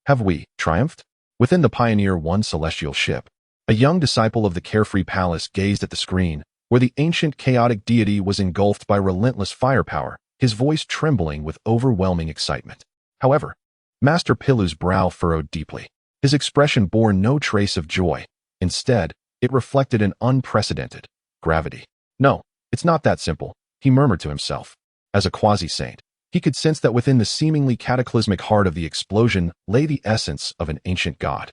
Have we triumphed? Within the Pioneer 1 celestial ship, a young disciple of the carefree palace gazed at the screen, where the ancient chaotic deity was engulfed by relentless firepower, his voice trembling with overwhelming excitement. However, Master Pilu's brow furrowed deeply. His expression bore no trace of joy. Instead, it reflected an unprecedented gravity. No, it's not that simple, he murmured to himself. As a quasi-saint, he could sense that within the seemingly cataclysmic heart of the explosion lay the essence of an ancient god.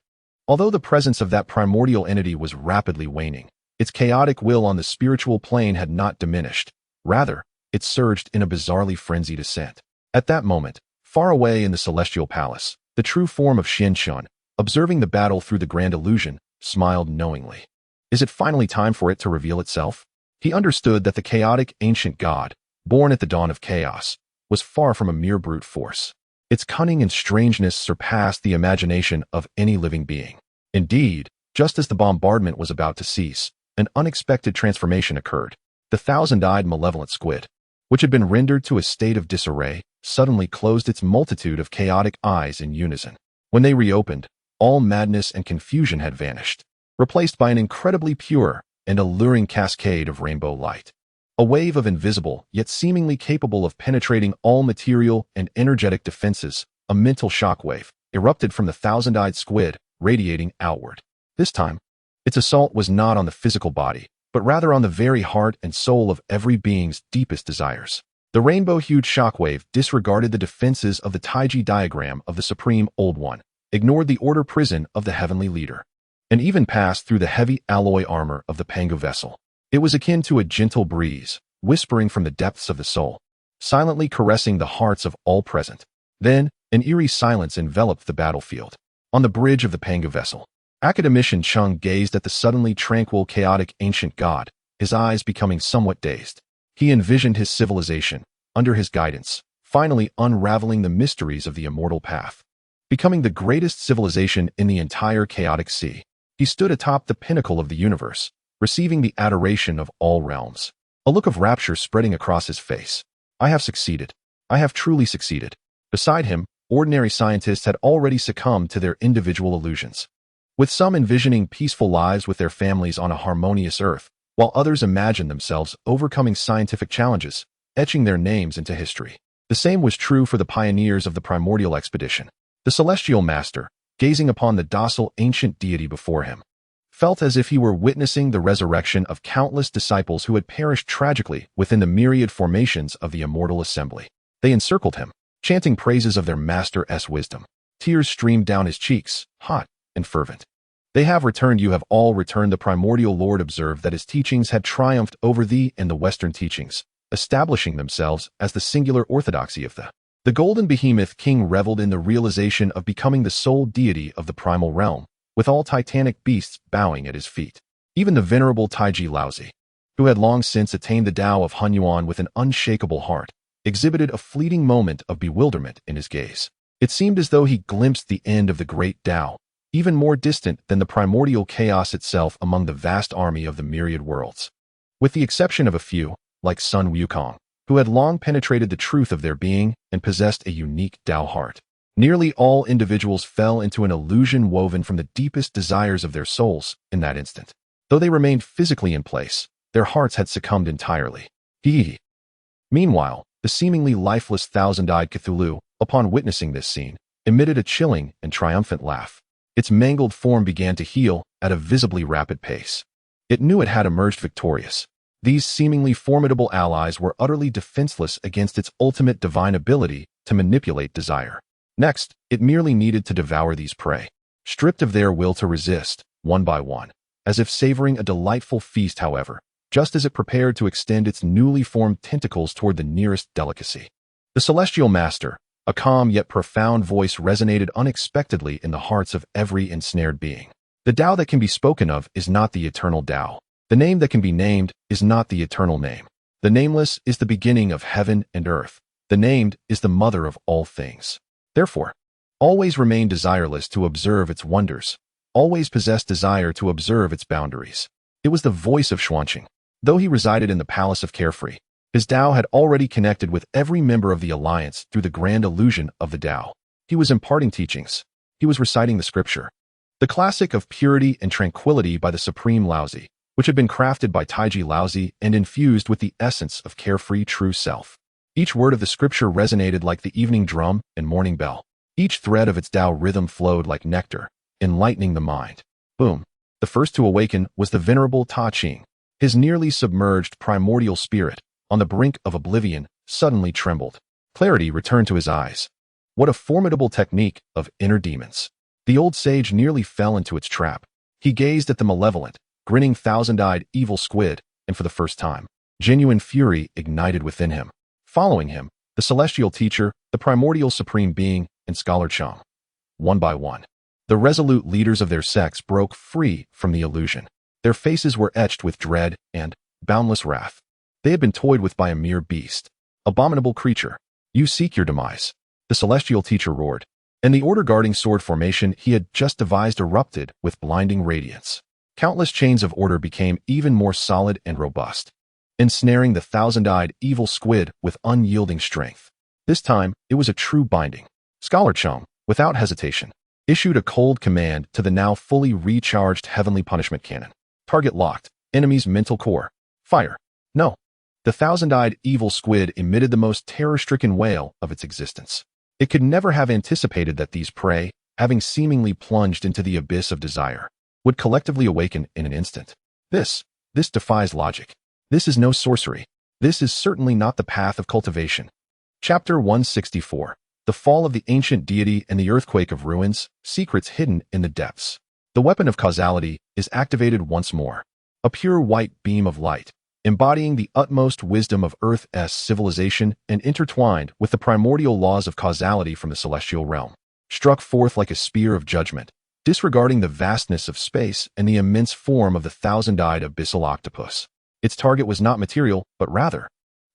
Although the presence of that primordial entity was rapidly waning, its chaotic will on the spiritual plane had not diminished. Rather, it surged in a bizarrely frenzied ascent. At that moment, far away in the celestial palace, the true form of Xianxun, observing the battle through the grand illusion, smiled knowingly. Is it finally time for it to reveal itself? He understood that the chaotic ancient god, born at the dawn of chaos, was far from a mere brute force. Its cunning and strangeness surpassed the imagination of any living being. Indeed, just as the bombardment was about to cease, an unexpected transformation occurred. The thousand-eyed malevolent squid, which had been rendered to a state of disarray, suddenly closed its multitude of chaotic eyes in unison. When they reopened, all madness and confusion had vanished, replaced by an incredibly pure and alluring cascade of rainbow light. A wave of invisible, yet seemingly capable of penetrating all material and energetic defenses, a mental shockwave, erupted from the thousand-eyed squid, radiating outward. This time, its assault was not on the physical body, but rather on the very heart and soul of every being's deepest desires. The rainbow-hued shockwave disregarded the defenses of the Taiji diagram of the Supreme Old One, ignored the order prison of the Heavenly Leader, and even passed through the heavy alloy armor of the Pangu vessel. It was akin to a gentle breeze, whispering from the depths of the soul, silently caressing the hearts of all present. Then, an eerie silence enveloped the battlefield. On the bridge of the Pangu vessel, Academician Chung gazed at the suddenly tranquil, chaotic ancient god, his eyes becoming somewhat dazed. He envisioned his civilization, under his guidance, finally unraveling the mysteries of the immortal path, becoming the greatest civilization in the entire chaotic sea. He stood atop the pinnacle of the universe, receiving the adoration of all realms. A look of rapture spreading across his face. I have succeeded. I have truly succeeded. Beside him, ordinary scientists had already succumbed to their individual illusions, with some envisioning peaceful lives with their families on a harmonious earth, while others imagined themselves overcoming scientific challenges, etching their names into history. The same was true for the pioneers of the primordial expedition. The celestial master, gazing upon the docile ancient deity before him, felt as if he were witnessing the resurrection of countless disciples who had perished tragically within the myriad formations of the immortal assembly. They encircled him, chanting praises of their master's wisdom. Tears streamed down his cheeks, hot and fervent. They have returned, you have all returned. The primordial lord observed that his teachings had triumphed over thee and the Western teachings, establishing themselves as the singular orthodoxy of the golden behemoth king reveled in the realization of becoming the sole deity of the primal realm, with all titanic beasts bowing at his feet. Even the venerable Taiji Laozi, who had long since attained the Dao of Hongjun with an unshakable heart, exhibited a fleeting moment of bewilderment in his gaze. It seemed as though he glimpsed the end of the great Dao, even more distant than the primordial chaos itself among the vast army of the myriad worlds. With the exception of a few, like Sun Wukong, who had long penetrated the truth of their being and possessed a unique Dao heart, nearly all individuals fell into an illusion woven from the deepest desires of their souls in that instant. Though they remained physically in place, their hearts had succumbed entirely. Meanwhile, the seemingly lifeless thousand-eyed Cthulhu, upon witnessing this scene, emitted a chilling and triumphant laugh. Its mangled form began to heal at a visibly rapid pace. It knew it had emerged victorious. These seemingly formidable allies were utterly defenseless against its ultimate divine ability to manipulate desire. Next, it merely needed to devour these prey, stripped of their will to resist, one by one. As if savoring a delightful feast, however, just as it prepared to extend its newly formed tentacles toward the nearest delicacy. The celestial master, a calm yet profound voice, resonated unexpectedly in the hearts of every ensnared being. The Dao that can be spoken of is not the eternal Dao. The name that can be named is not the eternal name. The nameless is the beginning of heaven and earth. The named is the mother of all things. Therefore, always remain desireless to observe its wonders. Always possess desire to observe its boundaries. It was the voice of Xuanqing. Though he resided in the Palace of Carefree, his Dao had already connected with every member of the Alliance through the grand illusion of the Dao. He was imparting teachings. He was reciting the scripture, the classic of purity and tranquility by the Supreme Laozi, which had been crafted by Taiji Laozi and infused with the essence of carefree true self. Each word of the scripture resonated like the evening drum and morning bell. Each thread of its Dao rhythm flowed like nectar, enlightening the mind. Boom. The first to awaken was the venerable Ta Ching. His nearly submerged primordial spirit, on the brink of oblivion, suddenly trembled. Clarity returned to his eyes. What a formidable technique of inner demons. The old sage nearly fell into its trap. He gazed at the malevolent, grinning thousand-eyed evil squid, and for the first time, genuine fury ignited within him. Following him, the celestial teacher, the primordial supreme being, and Scholar Chang. One by one, the resolute leaders of their sects broke free from the illusion. Their faces were etched with dread and boundless wrath. They had been toyed with by a mere beast. Abominable creature, you seek your demise, the celestial teacher roared, and the order guarding sword formation he had just devised erupted with blinding radiance. Countless chains of order became even more solid and robust, ensnaring the thousand-eyed evil squid with unyielding strength. This time, it was a true binding. Scholar Chang, without hesitation, issued a cold command to the now fully recharged heavenly punishment cannon. Target locked. Enemy's mental core. Fire. No. The thousand-eyed evil squid emitted the most terror-stricken wail of its existence. It could never have anticipated that these prey, having seemingly plunged into the abyss of desire, would collectively awaken in an instant. This defies logic. This is no sorcery. This is certainly not the path of cultivation. Chapter 164. The Fall of the Ancient Deity and the Earthquake of Ruins, Secrets Hidden in the Depths. The weapon of causality is activated once more. A pure white beam of light, embodying the utmost wisdom of Earth's civilization and intertwined with the primordial laws of causality from the celestial realm, struck forth like a spear of judgment, disregarding the vastness of space and the immense form of the thousand-eyed abyssal octopus. Its target was not material, but rather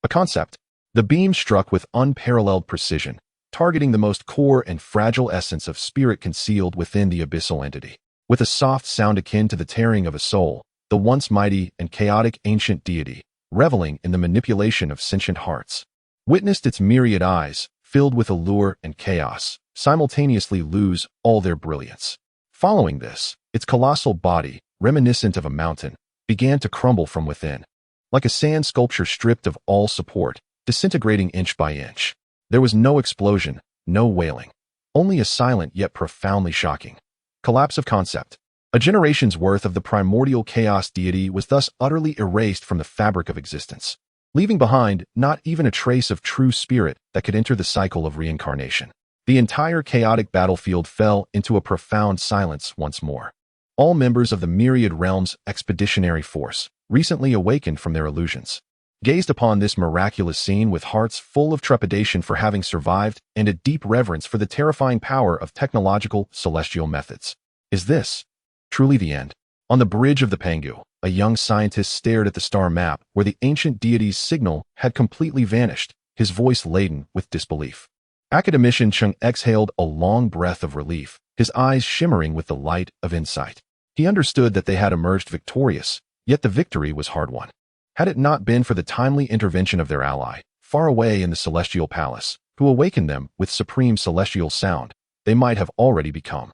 a concept. The beam struck with unparalleled precision, targeting the most core and fragile essence of spirit concealed within the abyssal entity. With a soft sound akin to the tearing of a soul, the once mighty and chaotic ancient deity, reveling in the manipulation of sentient hearts, witnessed its myriad eyes, filled with allure and chaos, simultaneously lose all their brilliance. Following this, its colossal body, reminiscent of a mountain, began to crumble from within, like a sand sculpture stripped of all support, disintegrating inch by inch. There was no explosion, no wailing, only a silent yet profoundly shocking collapse of concept. A generation's worth of the primordial chaos deity was thus utterly erased from the fabric of existence, leaving behind not even a trace of true spirit that could enter the cycle of reincarnation. The entire chaotic battlefield fell into a profound silence once more. All members of the myriad realms expeditionary force, recently awakened from their illusions, gazed upon this miraculous scene with hearts full of trepidation for having survived and a deep reverence for the terrifying power of technological celestial methods. Is this truly the end? On the bridge of the Pangu, a young scientist stared at the star map where the ancient deity's signal had completely vanished, his voice laden with disbelief. Academician Chung exhaled a long breath of relief, his eyes shimmering with the light of insight. He understood that they had emerged victorious, yet the victory was hard-won. Had it not been for the timely intervention of their ally, far away in the Celestial Palace, who awakened them with supreme celestial sound, they might have already become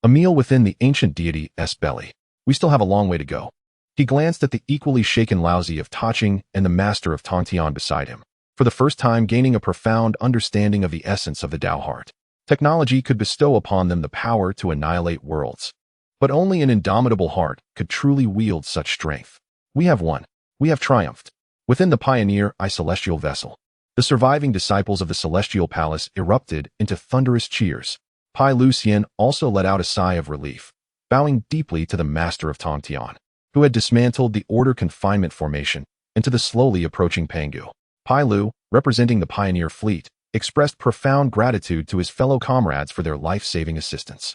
a meal within the ancient deity's belly. We still have a long way to go. He glanced at the equally shaken Laozi of Taching and the master of Tongtian beside him, for the first time gaining a profound understanding of the essence of the Dao heart. Technology could bestow upon them the power to annihilate worlds, but only an indomitable heart could truly wield such strength. We have won. We have triumphed. Within the pioneer celestial vessel, the surviving disciples of the Celestial Palace erupted into thunderous cheers. Pai Lucian also let out a sigh of relief, bowing deeply to the master of Tongtian, who had dismantled the Order confinement formation, and to the slowly approaching Pangu. Pai Lu, representing the pioneer fleet, expressed profound gratitude to his fellow comrades for their life-saving assistance.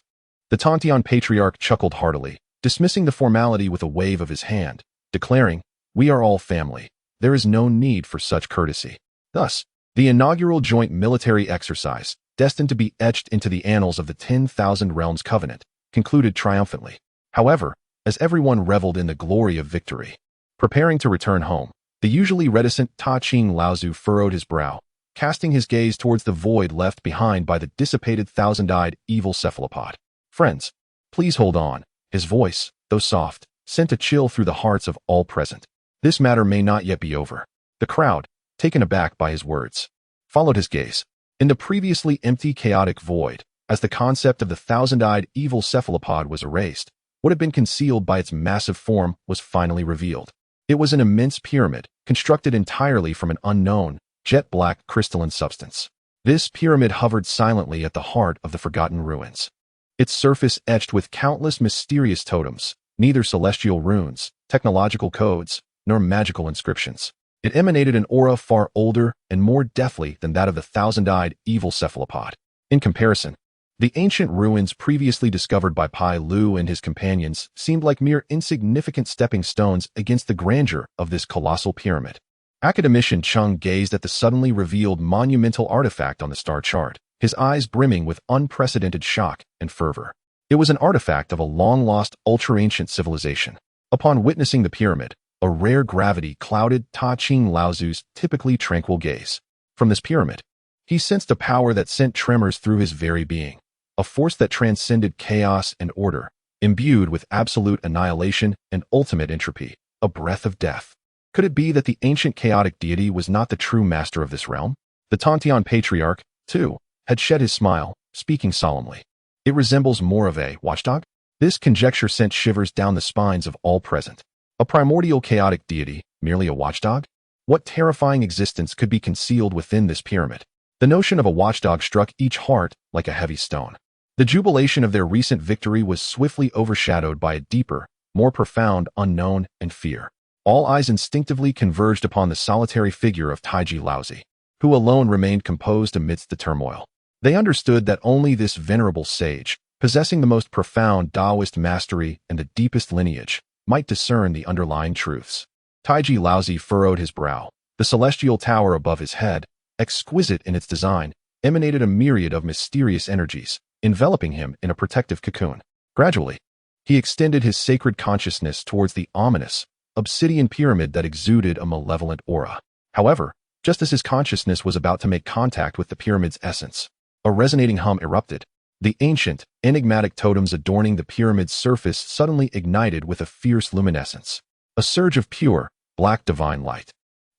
The Tongtian patriarch chuckled heartily, dismissing the formality with a wave of his hand, declaring, "We are all family. There is no need for such courtesy." Thus, the inaugural joint military exercise, destined to be etched into the annals of the 10,000 Realms Covenant, concluded triumphantly. However, as everyone reveled in the glory of victory, preparing to return home, the usually reticent Ta Ching Laozu furrowed his brow, casting his gaze towards the void left behind by the dissipated thousand-eyed evil cephalopod. "Friends, please hold on." His voice, though soft, sent a chill through the hearts of all present. This matter may not yet be over. The crowd, taken aback by his words, followed his gaze. In the previously empty chaotic void, as the concept of the thousand-eyed evil cephalopod was erased, what had been concealed by its massive form was finally revealed. It was an immense pyramid, constructed entirely from an unknown, jet-black crystalline substance. This pyramid hovered silently at the heart of the forgotten ruins, its surface etched with countless mysterious totems, neither celestial runes, technological codes, nor magical inscriptions. It emanated an aura far older and more deathly than that of the thousand-eyed evil cephalopod. In comparison, the ancient ruins previously discovered by Pai Lu and his companions seemed like mere insignificant stepping stones against the grandeur of this colossal pyramid. Academician Chung gazed at the suddenly revealed monumental artifact on the star chart, his eyes brimming with unprecedented shock and fervor. It was an artifact of a long-lost, ultra-ancient civilization. Upon witnessing the pyramid, a rare gravity clouded Ta Ching Laozu's typically tranquil gaze. From this pyramid, he sensed a power that sent tremors through his very being, a force that transcended chaos and order, imbued with absolute annihilation and ultimate entropy, a breath of death. Could it be that the ancient chaotic deity was not the true master of this realm? The Tongtian patriarch, too, had shed his smile, speaking solemnly. It resembles more of a watchdog? This conjecture sent shivers down the spines of all present. A primordial chaotic deity, merely a watchdog? What terrifying existence could be concealed within this pyramid? The notion of a watchdog struck each heart like a heavy stone. The jubilation of their recent victory was swiftly overshadowed by a deeper, more profound unknown and fear. All eyes instinctively converged upon the solitary figure of Taiji Laozi, who alone remained composed amidst the turmoil. They understood that only this venerable sage, possessing the most profound Daoist mastery and the deepest lineage, might discern the underlying truths. Taiji Laozi furrowed his brow. The celestial tower above his head, exquisite in its design, emanated a myriad of mysterious energies, enveloping him in a protective cocoon. Gradually, he extended his sacred consciousness towards the ominous, obsidian pyramid that exuded a malevolent aura. However, just as his consciousness was about to make contact with the pyramid's essence, a resonating hum erupted. The ancient, enigmatic totems adorning the pyramid's surface suddenly ignited with a fierce luminescence. A surge of pure, black divine light,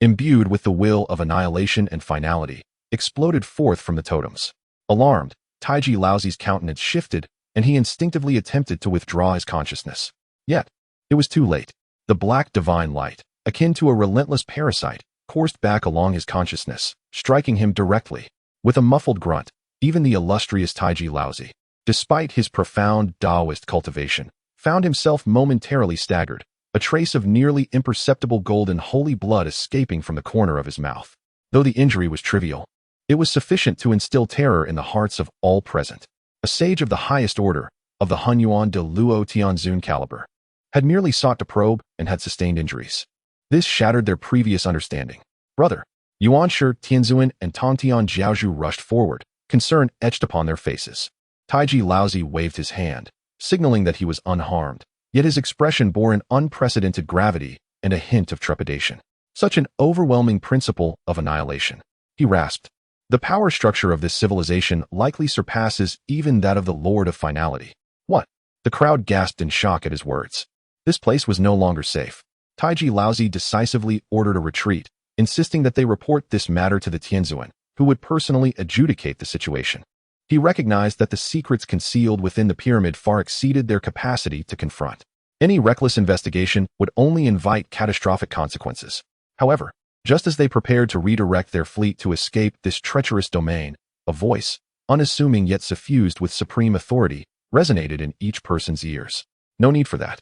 imbued with the will of annihilation and finality, exploded forth from the totems. Alarmed, Taiji Laozi's countenance shifted, and he instinctively attempted to withdraw his consciousness. Yet, it was too late. The black divine light, akin to a relentless parasite, coursed back along his consciousness, striking him directly. With a muffled grunt, even the illustrious Taiji Laozi, despite his profound Daoist cultivation, found himself momentarily staggered, a trace of nearly imperceptible golden holy blood escaping from the corner of his mouth. Though the injury was trivial, it was sufficient to instill terror in the hearts of all present. A sage of the highest order, of the Hunyuan de Luo Tianzun caliber, had merely sought to probe and had sustained injuries. This shattered their previous understanding. Brother, Yuanshi, Tianzuan, and Tongtian Jiaozhu rushed forward, concern etched upon their faces. Taiji Laozi waved his hand, signaling that he was unharmed, yet his expression bore an unprecedented gravity and a hint of trepidation. Such an overwhelming principle of annihilation. He rasped. The power structure of this civilization likely surpasses even that of the Lord of Finality. What? The crowd gasped in shock at his words. This place was no longer safe. Taiji Laozi decisively ordered a retreat, insisting that they report this matter to the Tianzuan, who would personally adjudicate the situation. He recognized that the secrets concealed within the pyramid far exceeded their capacity to confront. Any reckless investigation would only invite catastrophic consequences. However, just as they prepared to redirect their fleet to escape this treacherous domain, a voice, unassuming yet suffused with supreme authority, resonated in each person's ears. No need for that.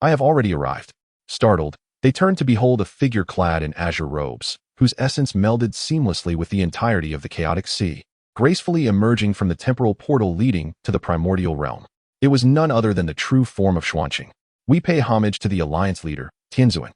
I have already arrived. Startled, they turned to behold a figure clad in azure robes, whose essence melded seamlessly with the entirety of the chaotic sea, gracefully emerging from the temporal portal leading to the primordial realm. It was none other than the true form of Xuanqing. We pay homage to the alliance leader, Tianzuan.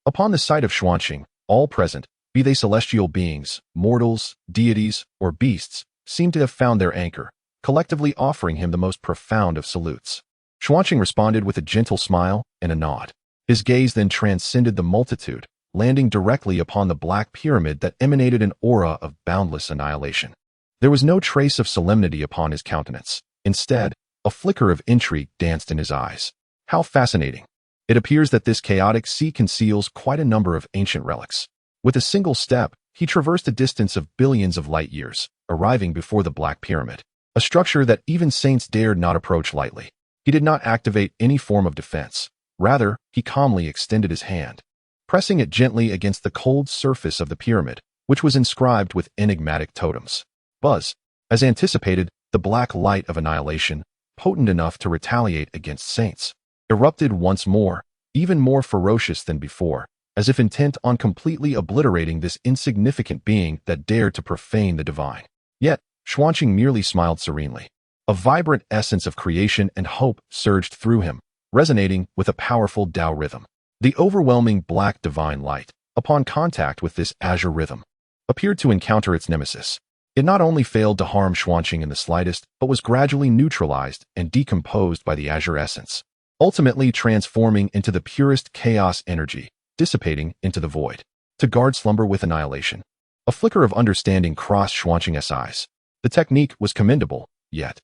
Upon the sight of Xuanqing, all present, be they celestial beings, mortals, deities, or beasts, seemed to have found their anchor, collectively offering him the most profound of salutes. Xuanqing responded with a gentle smile and a nod. His gaze then transcended the multitude, landing directly upon the black pyramid that emanated an aura of boundless annihilation. There was no trace of solemnity upon his countenance. Instead, a flicker of intrigue danced in his eyes. How fascinating. It appears that this chaotic sea conceals quite a number of ancient relics. With a single step, he traversed a distance of billions of light years, arriving before the Black Pyramid, a structure that even saints dared not approach lightly. He did not activate any form of defense. Rather, he calmly extended his hand, pressing it gently against the cold surface of the pyramid, which was inscribed with enigmatic totems. Buzz. As anticipated, the black light of annihilation, potent enough to retaliate against saints, erupted once more, even more ferocious than before, as if intent on completely obliterating this insignificant being that dared to profane the divine. Yet, Xuanqing merely smiled serenely. A vibrant essence of creation and hope surged through him, resonating with a powerful Dao rhythm. The overwhelming black divine light, upon contact with this azure rhythm, appeared to encounter its nemesis. It not only failed to harm Xuanqing in the slightest, but was gradually neutralized and decomposed by the azure essence, ultimately transforming into the purest chaos energy, dissipating into the void, to guard slumber with annihilation. A flicker of understanding crossed Xuanqing's eyes. The technique was commendable, yet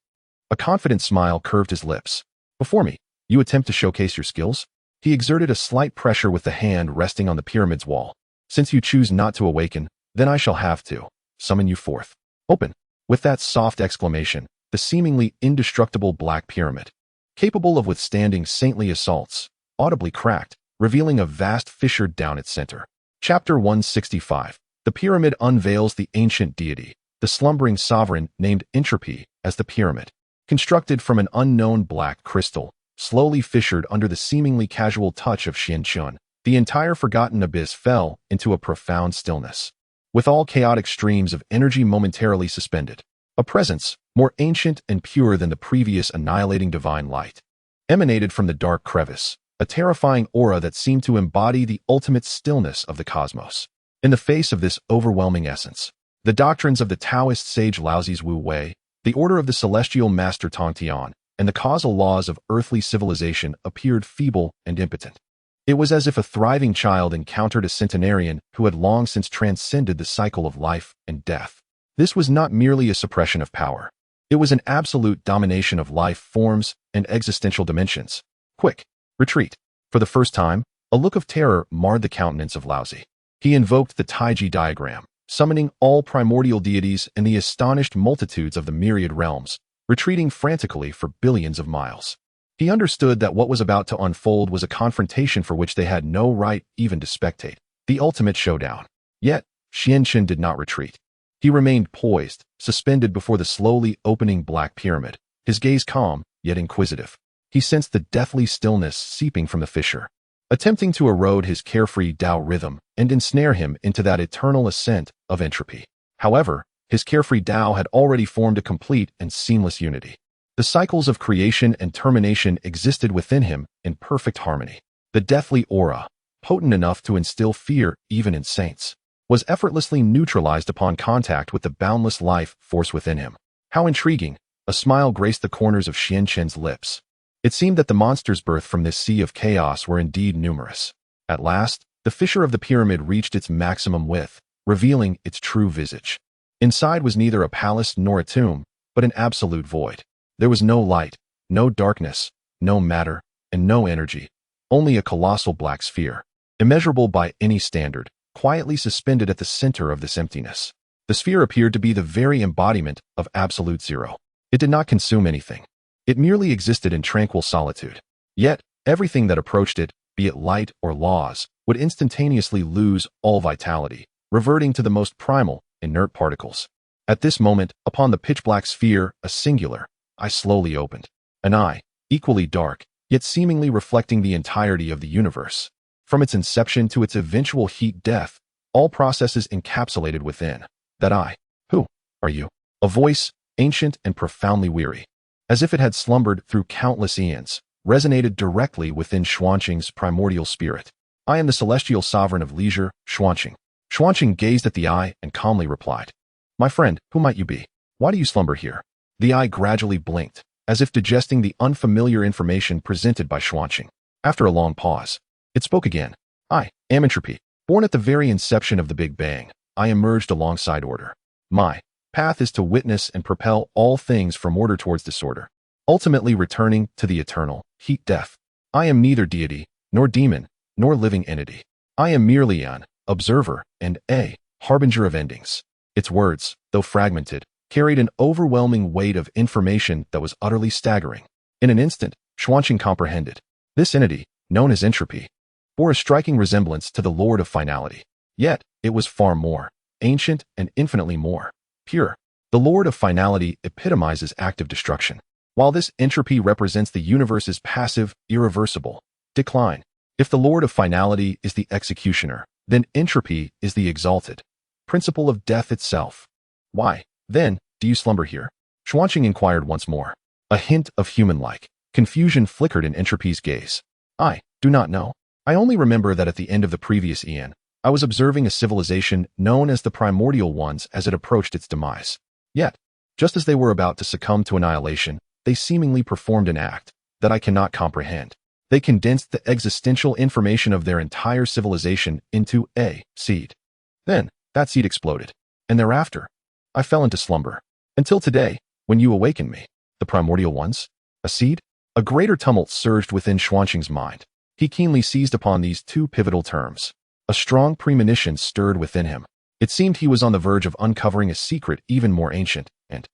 a confident smile curved his lips. Before me, you attempt to showcase your skills? He exerted a slight pressure with the hand resting on the pyramid's wall. Since you choose not to awaken, then I shall have to summon you forth. Open. With that soft exclamation, the seemingly indestructible black pyramid, capable of withstanding saintly assaults, audibly cracked, revealing a vast fissure down its center. Chapter 165. The pyramid unveils the ancient deity, the slumbering sovereign named Entropy, as the pyramid, constructed from an unknown black crystal, slowly fissured under the seemingly casual touch of Xianchun. The entire forgotten abyss fell into a profound stillness, with all chaotic streams of energy momentarily suspended. A presence, more ancient and pure than the previous annihilating divine light, emanated from the dark crevice, a terrifying aura that seemed to embody the ultimate stillness of the cosmos. In the face of this overwhelming essence, the doctrines of the Daoist sage Laozi's Wu Wei, the order of the celestial master Tongtian, and the causal laws of earthly civilization appeared feeble and impotent. It was as if a thriving child encountered a centenarian who had long since transcended the cycle of life and death. This was not merely a suppression of power. It was an absolute domination of life forms and existential dimensions. Quick, retreat. For the first time, a look of terror marred the countenance of Laozi. He invoked the Taiji diagram, summoning all primordial deities and the astonished multitudes of the myriad realms, retreating frantically for billions of miles. He understood that what was about to unfold was a confrontation for which they had no right even to spectate, the ultimate showdown. Yet, Xianchun did not retreat. He remained poised, suspended before the slowly opening black pyramid, his gaze calm, yet inquisitive. He sensed the deathly stillness seeping from the fissure, attempting to erode his carefree Dao rhythm and ensnare him into that eternal ascent of entropy. However, his carefree Dao had already formed a complete and seamless unity. The cycles of creation and termination existed within him in perfect harmony. The deathly aura, potent enough to instill fear even in saints, was effortlessly neutralized upon contact with the boundless life force within him. How intriguing! A smile graced the corners of Lin Chen's lips. It seemed that the monsters birthed from this sea of chaos were indeed numerous. At last, the fissure of the pyramid reached its maximum width, revealing its true visage. Inside was neither a palace nor a tomb, but an absolute void. There was no light, no darkness, no matter, and no energy, only a colossal black sphere, immeasurable by any standard, quietly suspended at the center of this emptiness. The sphere appeared to be the very embodiment of absolute zero. It did not consume anything. It merely existed in tranquil solitude. Yet, everything that approached it, be it light or laws, would instantaneously lose all vitality, reverting to the most primal, inert particles. At this moment, upon the pitch-black sphere, a singular eye slowly opened. An eye, equally dark, yet seemingly reflecting the entirety of the universe. From its inception to its eventual heat death, all processes encapsulated within that eye. Who are you? A voice, ancient and profoundly weary, as if it had slumbered through countless eons, resonated directly within Xuanqing's primordial spirit. I am the celestial sovereign of leisure, Xuanqing. Xuanqing gazed at the eye and calmly replied, "My friend, who might you be? Why do you slumber here?" The eye gradually blinked, as if digesting the unfamiliar information presented by Xuanqing. After a long pause, it spoke again. "I am entropy. Born at the very inception of the Big Bang, I emerged alongside order. My path is to witness and propel all things from order towards disorder, ultimately returning to the eternal heat death. I am neither deity, nor demon, nor living entity. I am merely an observer and a harbinger of endings." Its words, though fragmented, carried an overwhelming weight of information that was utterly staggering. In an instant, Xuanqing comprehended. This entity, known as entropy, bore a striking resemblance to the Lord of Finality. Yet, it was far more ancient and infinitely more pure. The Lord of Finality epitomizes active destruction, while this entropy represents the universe's passive, irreversible decline. If the Lord of Finality is the executioner, then entropy is the exalted principle of death itself. Why, then, do you slumber here? Xuanqing inquired once more. A hint of human-like confusion flickered in entropy's gaze. I do not know. I only remember that at the end of the previous eon, I was observing a civilization known as the primordial ones as it approached its demise. Yet, just as they were about to succumb to annihilation, they seemingly performed an act that I cannot comprehend. They condensed the existential information of their entire civilization into a seed. Then, that seed exploded, and thereafter, I fell into slumber. Until today, when you awakened me. The primordial ones? A seed? A greater tumult surged within Xuanqing's mind. He keenly seized upon these two pivotal terms. A strong premonition stirred within him. It seemed he was on the verge of uncovering a secret even more ancient and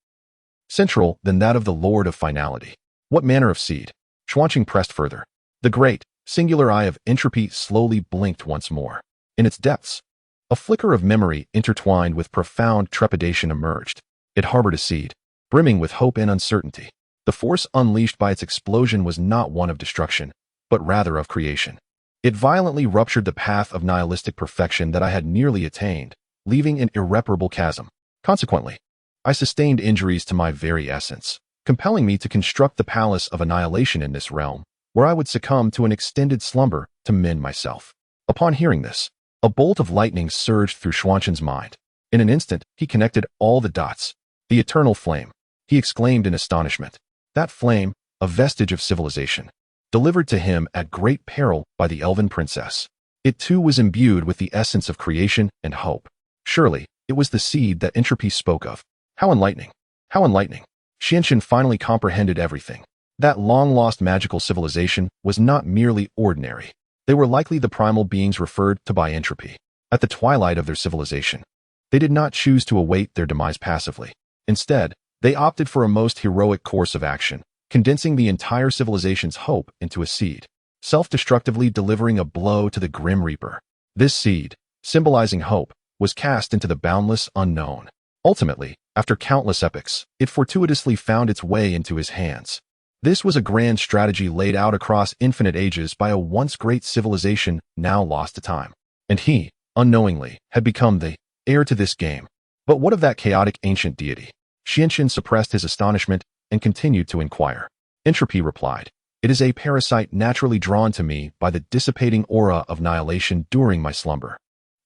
central than that of the Lord of Finality. What manner of seed? Xuanqing pressed further. The great, singular eye of entropy slowly blinked once more. In its depths, a flicker of memory intertwined with profound trepidation emerged. It harbored a seed, brimming with hope and uncertainty. The force unleashed by its explosion was not one of destruction, but rather of creation. It violently ruptured the path of nihilistic perfection that I had nearly attained, leaving an irreparable chasm. Consequently, I sustained injuries to my very essence, compelling me to construct the palace of annihilation in this realm, where I would succumb to an extended slumber to mend myself. Upon hearing this, a bolt of lightning surged through Xuanqing's mind. In an instant, he connected all the dots. The eternal flame, he exclaimed in astonishment. That flame, a vestige of civilization, delivered to him at great peril by the elven princess. It too was imbued with the essence of creation and hope. Surely, it was the seed that entropy spoke of. How enlightening! How enlightening! Lin Chen finally comprehended everything. That long-lost magical civilization was not merely ordinary. They were likely the primal beings referred to by entropy. At the twilight of their civilization, they did not choose to await their demise passively. Instead, they opted for a most heroic course of action, condensing the entire civilization's hope into a seed, self-destructively delivering a blow to the Grim Reaper. This seed, symbolizing hope, was cast into the boundless unknown. Ultimately, after countless epochs, it fortuitously found its way into his hands. This was a grand strategy laid out across infinite ages by a once great civilization now lost to time. And he, unknowingly, had become the heir to this game. But what of that chaotic ancient deity? Lin Chen suppressed his astonishment and continued to inquire. Entropy replied, "It is a parasite naturally drawn to me by the dissipating aura of annihilation during my slumber.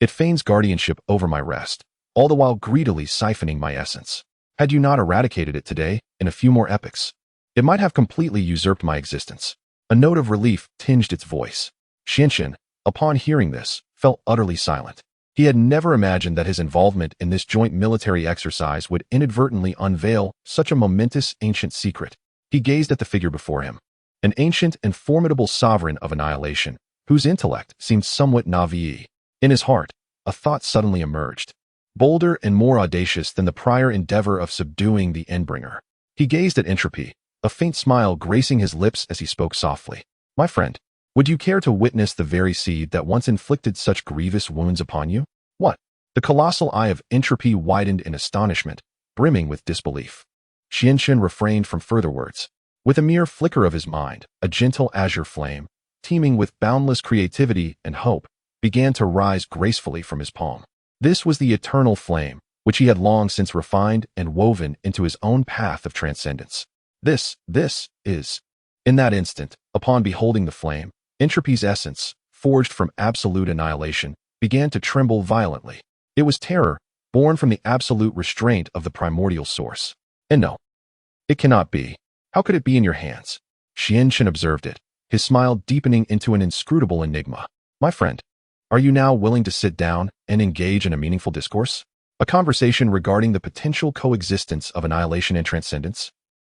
It feigns guardianship over my rest, all the while greedily siphoning my essence. Had you not eradicated it today, in a few more epochs, it might have completely usurped my existence." A note of relief tinged its voice. Xianxin, upon hearing this, fell utterly silent. He had never imagined that his involvement in this joint military exercise would inadvertently unveil such a momentous ancient secret. He gazed at the figure before him, an ancient and formidable sovereign of annihilation, whose intellect seemed somewhat naive. In his heart, a thought suddenly emerged, bolder and more audacious than the prior endeavor of subduing the Endbringer. He gazed at Entropy, a faint smile gracing his lips as he spoke softly. "My friend, would you care to witness the very seed that once inflicted such grievous wounds upon you?" "What?" The colossal eye of Entropy widened in astonishment, brimming with disbelief. Xianxin refrained from further words. With a mere flicker of his mind, a gentle azure flame, teeming with boundless creativity and hope, began to rise gracefully from his palm. This was the eternal flame, which he had long since refined and woven into his own path of transcendence. This is. In that instant, upon beholding the flame, Entropy's essence, forged from absolute annihilation, began to tremble violently. It was terror, born from the absolute restraint of the primordial source. And no, it cannot be. How could it be in your hands? Xianxin observed it, his smile deepening into an inscrutable enigma. "My friend, are you now willing to sit down and engage in a meaningful discourse? A conversation regarding the potential coexistence of annihilation and transcendence?"